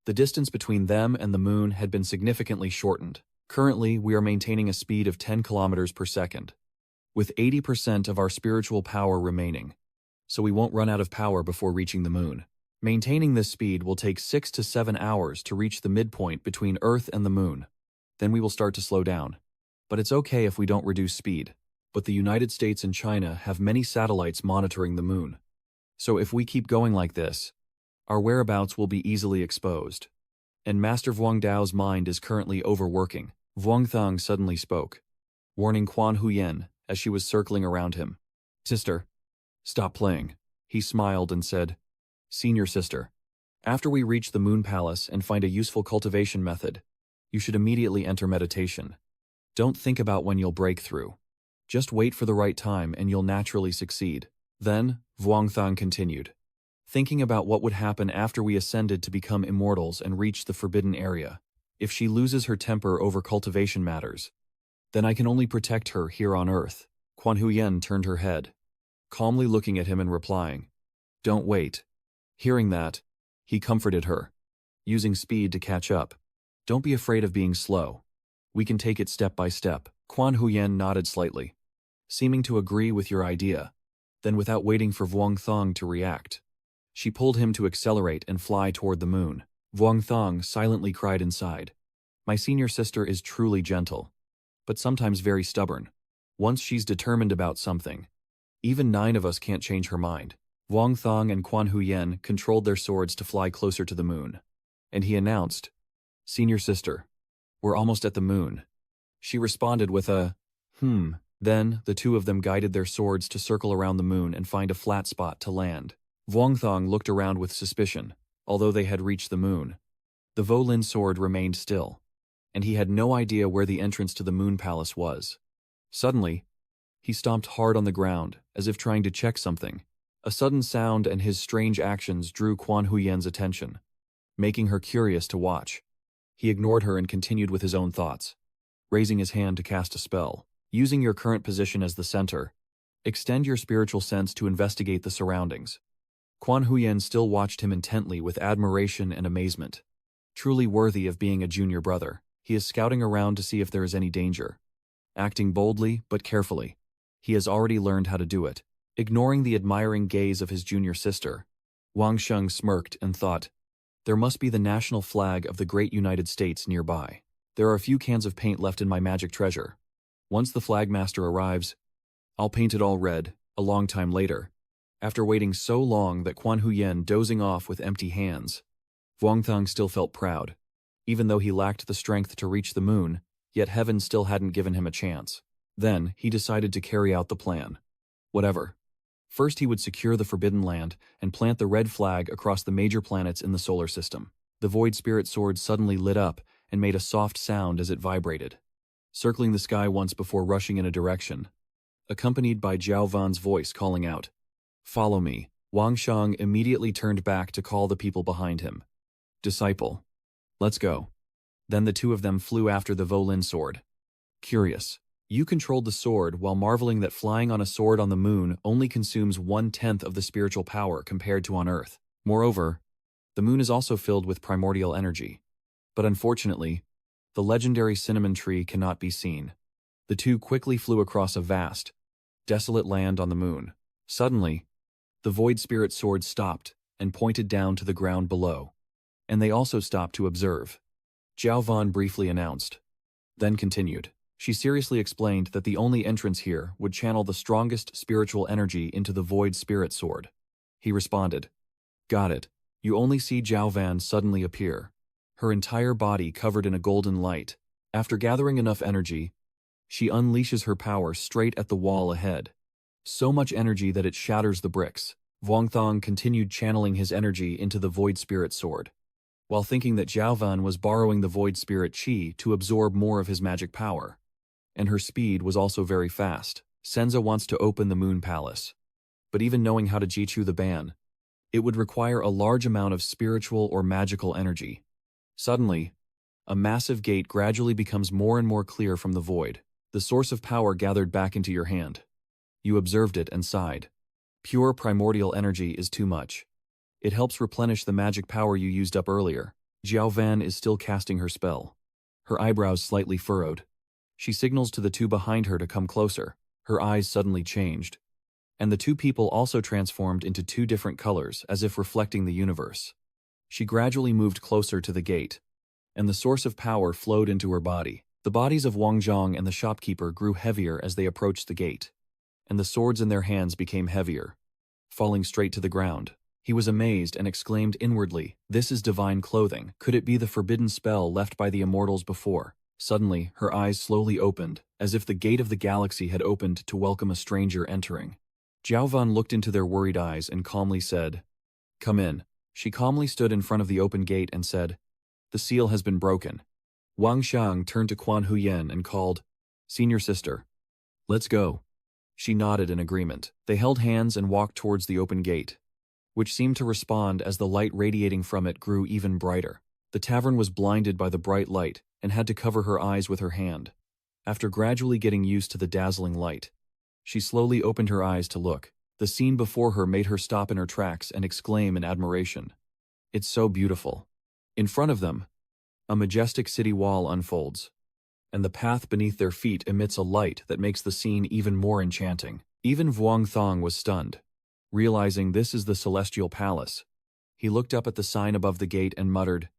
the distance between them and the moon had been significantly shortened. Currently, we are maintaining a speed of 10 kilometers per second, with 80% of our spiritual power remaining, so we won't run out of power before reaching the moon. Maintaining this speed will take 6 to 7 hours to reach the midpoint between Earth and the moon. Then we will start to slow down. But it's okay if we don't reduce speed. But the United States and China have many satellites monitoring the moon. So if we keep going like this, our whereabouts will be easily exposed. And Master Vuong Dao's mind is currently overworking. Vuong Thang suddenly spoke, warning Quan Huyen as she was circling around him. Sister, stop playing. He smiled and said, Senior sister, after we reach the Moon Palace and find a useful cultivation method, you should immediately enter meditation. Don't think about when you'll break through. Just wait for the right time and you'll naturally succeed. Then, Vuong Thang continued, thinking about what would happen after we ascended to become immortals and reach the forbidden area. If she loses her temper over cultivation matters, then I can only protect her here on Earth. Quan Huyen turned her head, calmly looking at him and replying, Don't wait. Hearing that, he comforted her, using speed to catch up. Don't be afraid of being slow. We can take it step by step. Quan Huyen nodded slightly, seeming to agree with your idea. Then without waiting for Vuong Thang to react, she pulled him to accelerate and fly toward the moon. Vuong Thang silently cried inside. My senior sister is truly gentle, but sometimes very stubborn. Once she's determined about something, even 9 of us can't change her mind. Vuong Thang and Quan Huyen controlled their swords to fly closer to the moon, and he announced, Senior sister, we're almost at the moon. She responded with a, Then, the 2 of them guided their swords to circle around the moon and find a flat spot to land. Vuong Thang looked around with suspicion. Although they had reached the moon, the Volin sword remained still, and he had no idea where the entrance to the Moon Palace was. Suddenly, he stomped hard on the ground, as if trying to check something. A sudden sound and his strange actions drew Quan Huyen's attention, making her curious to watch. He ignored her and continued with his own thoughts, raising his hand to cast a spell. Using your current position as the center, extend your spiritual sense to investigate the surroundings. Quan Huyen still watched him intently with admiration and amazement. Truly worthy of being a junior brother, he is scouting around to see if there is any danger. Acting boldly but carefully, he has already learned how to do it. Ignoring the admiring gaze of his junior sister, Wang Sheng smirked and thought, there must be the national flag of the great United States nearby. There are a few cans of paint left in my magic treasure. Once the flagmaster arrives, I'll paint it all red. A long time later, after waiting so long that Quan Huyen dozing off with empty hands, Vuong Thang still felt proud. Even though he lacked the strength to reach the moon, yet heaven still hadn't given him a chance. Then, he decided to carry out the plan. Whatever. First he would secure the Forbidden Land and plant the red flag across the major planets in the solar system. The Void Spirit Sword suddenly lit up and made a soft sound as it vibrated, circling the sky once before rushing in a direction, accompanied by Jiao Van's voice calling out, Follow me. Wang Shang immediately turned back to call the people behind him. Disciple, let's go. Then the 2 of them flew after the Volin sword. Curious. You controlled the sword while marveling that flying on a sword on the moon only consumes 1/10 of the spiritual power compared to on Earth. Moreover, the moon is also filled with primordial energy. But unfortunately, the legendary cinnamon tree cannot be seen. The 2 quickly flew across a vast, desolate land on the moon. Suddenly, the Void Spirit Sword stopped and pointed down to the ground below, and they also stopped to observe. Jiao Van briefly announced, then continued. She seriously explained that the only entrance here would channel the strongest spiritual energy into the Void Spirit Sword. He responded, Got it. You only see Jiao Van suddenly appear, her entire body covered in a golden light. After gathering enough energy, she unleashes her power straight at the wall ahead. So much energy that it shatters the bricks. Vuongthong continued channeling his energy into the Void Spirit sword, while thinking that Jiaovan was borrowing the Void Spirit Qi to absorb more of his magic power. And her speed was also very fast. Senza wants to open the Moon Palace. But even knowing how to Jichu the ban, it would require a large amount of spiritual or magical energy. Suddenly, a massive gate gradually becomes more and more clear from the void. The source of power gathered back into your hand. You observed it and sighed. Pure primordial energy is too much. It helps replenish the magic power you used up earlier. Jiao Van is still casting her spell. Her eyebrows slightly furrowed. She signals to the two behind her to come closer. Her eyes suddenly changed. And the two people also transformed into two different colors, as if reflecting the universe. She gradually moved closer to the gate, and the source of power flowed into her body. The bodies of Wang Zhang and the shopkeeper grew heavier as they approached the gate, and the swords in their hands became heavier, falling straight to the ground. He was amazed and exclaimed inwardly, "This is divine clothing. Could it be the forbidden spell left by the immortals before?" Suddenly, her eyes slowly opened, as if the gate of the galaxy had opened to welcome a stranger entering. Jiaovan looked into their worried eyes and calmly said, "Come in." She calmly stood in front of the open gate and said, "The seal has been broken." Wang Xiang turned to Quan Huyen and called, "Senior sister, let's go." She nodded in agreement. They held hands and walked towards the open gate, which seemed to respond as the light radiating from it grew even brighter. The tavern was blinded by the bright light and had to cover her eyes with her hand. After gradually getting used to the dazzling light, she slowly opened her eyes to look. The scene before her made her stop in her tracks and exclaim in admiration. "It's so beautiful." In front of them, a majestic city wall unfolds, and the path beneath their feet emits a light that makes the scene even more enchanting. Even Vuong Thong was stunned. Realizing this is the Celestial Palace, he looked up at the sign above the gate and muttered.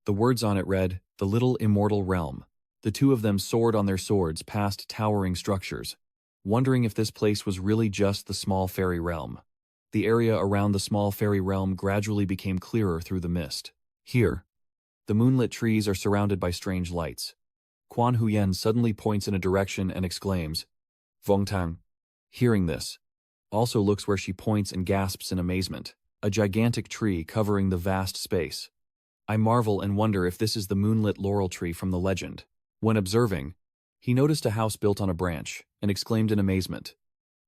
The words on it read, "The Little Immortal Realm." The two of them soared on their swords past towering structures, wondering if this place was really just the small fairy realm. The area around the small fairy realm gradually became clearer through the mist. Here, the moonlit trees are surrounded by strange lights. Quan Huyen suddenly points in a direction and exclaims, "Vong Tang." Hearing this, also looks where she points and gasps in amazement. A gigantic tree covering the vast space. I marvel and wonder if this is the moonlit laurel tree from the legend. When observing, he noticed a house built on a branch, and exclaimed in amazement,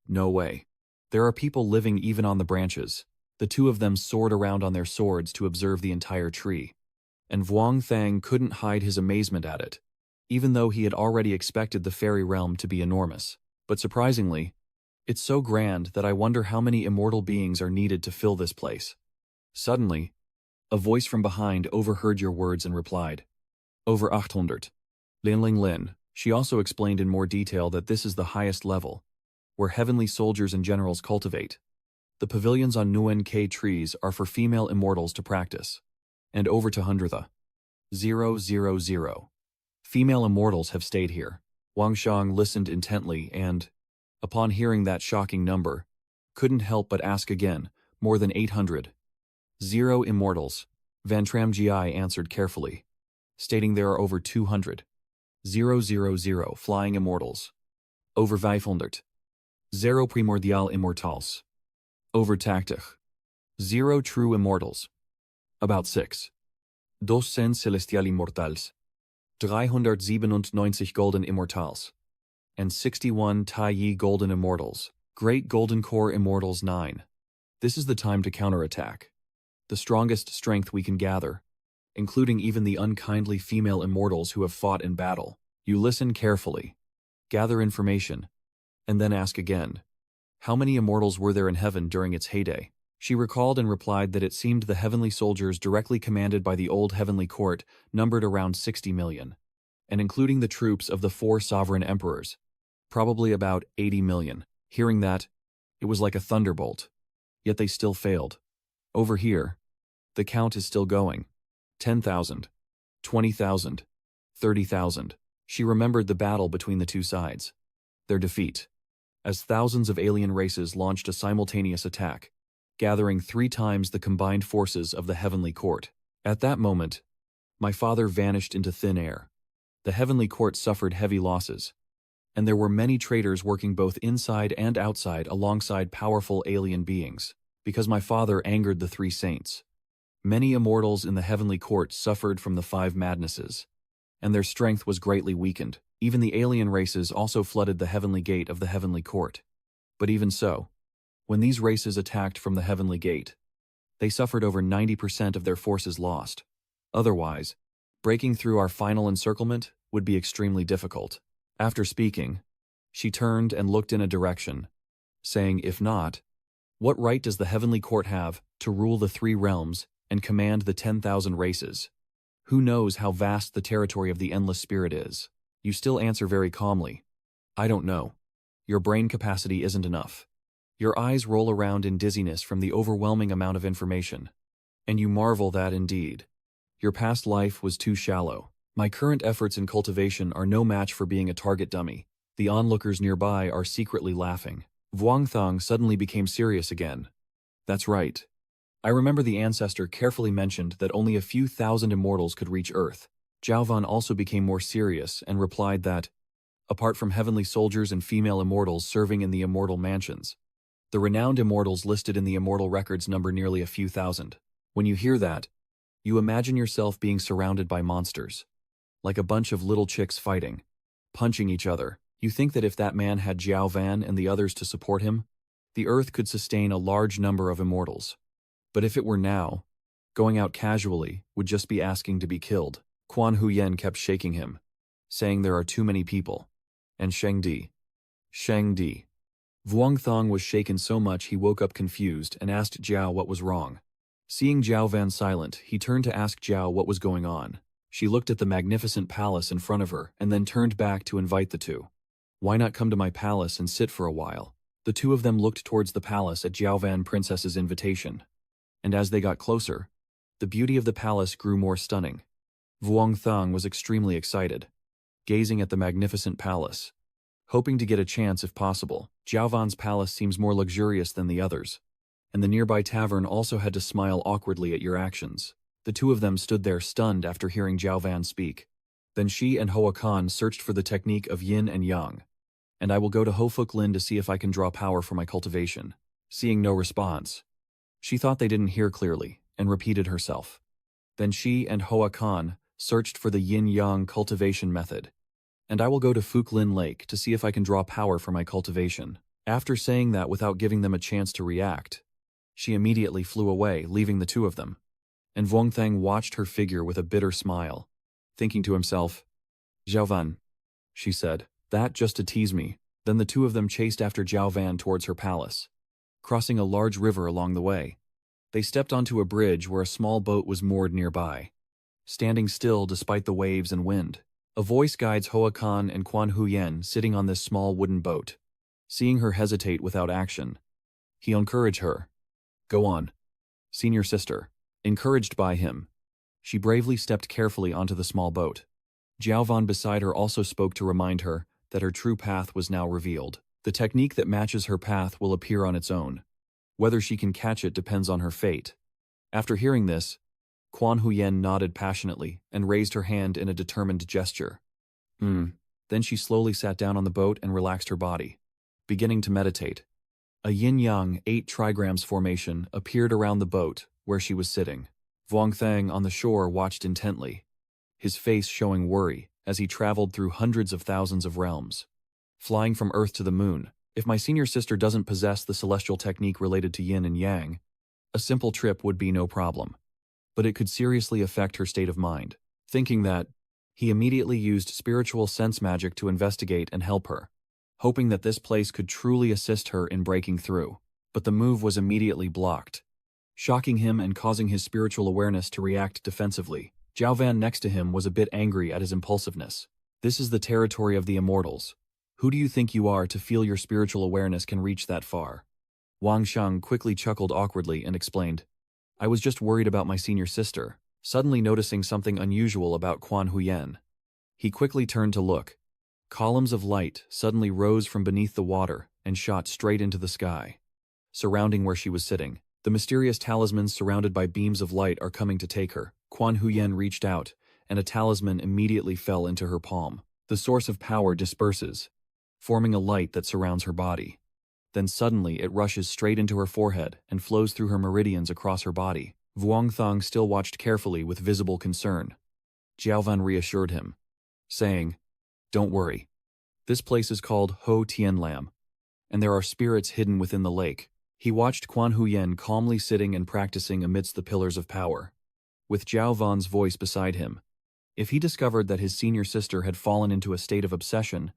"No way. There are people living even on the branches." The two of them soared around on their swords to observe the entire tree, and Vuong Thang couldn't hide his amazement at it, even though he had already expected the fairy realm to be enormous. But surprisingly, it's so grand that I wonder how many immortal beings are needed to fill this place. Suddenly, a voice from behind overheard your words and replied, "Over 800. Lin Ling Lin." She also explained in more detail that this is the highest level, where heavenly soldiers and generals cultivate. The pavilions on Nguyen K trees are for female immortals to practice. And over to Hundredha. 000. Female immortals have stayed here. Wang Xiang listened intently and, upon hearing that shocking number, couldn't help but ask again, "More than 800. 0 immortals." Van Tram Gi answered carefully, stating there are over 200. 000 flying immortals. Over 500. 0 primordial immortals. Over tactic. 0 true immortals. About 6. 200 celestial immortals. 397 golden immortals. And 61 Tai Yi golden immortals. Great golden core immortals 9. This is the time to counterattack. The strongest strength we can gather, including even the unkindly female immortals who have fought in battle. You listen carefully, gather information, and then ask again. How many immortals were there in heaven during its heyday? She recalled and replied that it seemed the heavenly soldiers directly commanded by the old heavenly court numbered around 60 million, and including the troops of the 4 sovereign emperors, probably about 80 million. Hearing that, it was like a thunderbolt. Yet they still failed. Over here, the count is still going. 10,000, 20,000, 30,000. She remembered the battle between the two sides. Their defeat, as thousands of alien races launched a simultaneous attack, gathering 3 times the combined forces of the heavenly court. At that moment, my father vanished into thin air. The heavenly court suffered heavy losses, and there were many traitors working both inside and outside alongside powerful alien beings. Because my father angered the three saints. Many immortals in the heavenly court suffered from the five madnesses, and their strength was greatly weakened. Even the alien races also flooded the heavenly gate of the heavenly court. But even so, when these races attacked from the heavenly gate, they suffered over 90% of their forces lost. Otherwise, breaking through our final encirclement would be extremely difficult. After speaking, she turned and looked in a direction, saying, if not, what right does the heavenly court have to rule the three realms and command the 10,000 races? Who knows how vast the territory of the endless spirit is? You still answer very calmly. I don't know. Your brain capacity isn't enough. Your eyes roll around in dizziness from the overwhelming amount of information. And you marvel that indeed. Your past life was too shallow. My current efforts in cultivation are no match for being a target dummy. The onlookers nearby are secretly laughing. Vuongthong suddenly became serious again. That's right. I remember the ancestor carefully mentioned that only a few thousand immortals could reach Earth. Jiaovan also became more serious and replied that, apart from heavenly soldiers and female immortals serving in the immortal mansions, the renowned immortals listed in the immortal records number nearly a few thousand. When you hear that, you imagine yourself being surrounded by monsters, like a bunch of little chicks fighting, punching each other. You think that if that man had Jiao Van and the others to support him, the Earth could sustain a large number of immortals. But if it were now, going out casually would just be asking to be killed. Quan Huyen kept shaking him, saying there are too many people. And Sheng Di. Vuongthong was shaken so much he woke up confused and asked Jiao what was wrong. Seeing Jiao Van silent, he turned to ask Jiao what was going on. She looked at the magnificent palace in front of her and then turned back to invite the two. Why not come to my palace and sit for a while? The two of them looked towards the palace at Jiao Van Princess's invitation. And as they got closer, the beauty of the palace grew more stunning. Vuongthong was extremely excited, gazing at the magnificent palace, hoping to get a chance if possible. Jiao Van's palace seems more luxurious than the others, and the nearby tavern also had to smile awkwardly at your actions. The two of them stood there stunned after hearing Jiao Van speak. Then she and Hoa Khan searched for the technique of yin and yang. And I will go to Ho Fuk Lin to see if I can draw power for my cultivation. Seeing no response, she thought they didn't hear clearly, and repeated herself. Then she and Hoa Khan searched for the yin-yang cultivation method. And I will go to Fuk Lin Lake to see if I can draw power for my cultivation. After saying that without giving them a chance to react, she immediately flew away, leaving the two of them. And Vuongthang watched her figure with a bitter smile, thinking to himself, Jiao Van, she said, that just to tease me. Then the two of them chased after Jiao Van towards her palace, crossing a large river along the way. They stepped onto a bridge where a small boat was moored nearby, standing still despite the waves and wind. A voice guides Hoa Khan and Quan Huyen sitting on this small wooden boat. Seeing her hesitate without action, he encouraged her. Go on, senior sister. Encouraged by him, she bravely stepped carefully onto the small boat. Jiao Van beside her also spoke to remind her that her true path was now revealed. The technique that matches her path will appear on its own. Whether she can catch it depends on her fate. After hearing this, Quan Huyen nodded passionately and raised her hand in a determined gesture. Then she slowly sat down on the boat and relaxed her body, beginning to meditate. A yin-yang 8 trigrams formation appeared around the boat where she was sitting. Vuongthang on the shore watched intently, his face showing worry as he traveled through hundreds of thousands of realms, flying from Earth to the moon. If my senior sister doesn't possess the celestial technique related to yin and yang, a simple trip would be no problem. But it could seriously affect her state of mind. Thinking that, he immediately used spiritual sense magic to investigate and help her, hoping that this place could truly assist her in breaking through. But the move was immediately blocked, shocking him and causing his spiritual awareness to react defensively. Jiao Van next to him was a bit angry at his impulsiveness. This is the territory of the immortals. Who do you think you are to feel your spiritual awareness can reach that far? Wang Sheng quickly chuckled awkwardly and explained, I was just worried about my senior sister, suddenly noticing something unusual about Quan Huyen. He quickly turned to look. Columns of light suddenly rose from beneath the water and shot straight into the sky, surrounding where she was sitting. The mysterious talismans surrounded by beams of light are coming to take her. Quan Huyen reached out, and a talisman immediately fell into her palm. The source of power disperses, forming a light that surrounds her body. Then suddenly it rushes straight into her forehead and flows through her meridians across her body. Vuong Thong still watched carefully with visible concern. Jiao Van reassured him, saying, "Don't worry. This place is called Ho Tien Lam, and there are spirits hidden within the lake." He watched Quan Huyen calmly sitting and practicing amidst the pillars of power, with Jiao Van's voice beside him. If he discovered that his senior sister had fallen into a state of obsession,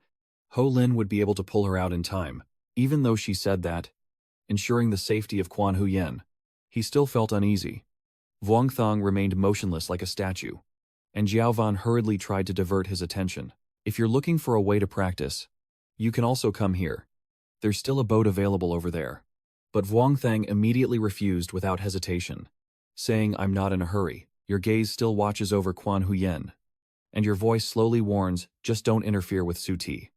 Ho Lin would be able to pull her out in time. Even though she said that, ensuring the safety of Quan Huyen, he still felt uneasy. Vuong Thong remained motionless like a statue, and Jiao Van hurriedly tried to divert his attention. "If you're looking for a way to practice, you can also come here. There's still a boat available over there." But Vuong Thang immediately refused without hesitation, saying, "I'm not in a hurry." Your gaze still watches over Quan Huyen, and your voice slowly warns, "Just don't interfere with Su Ti."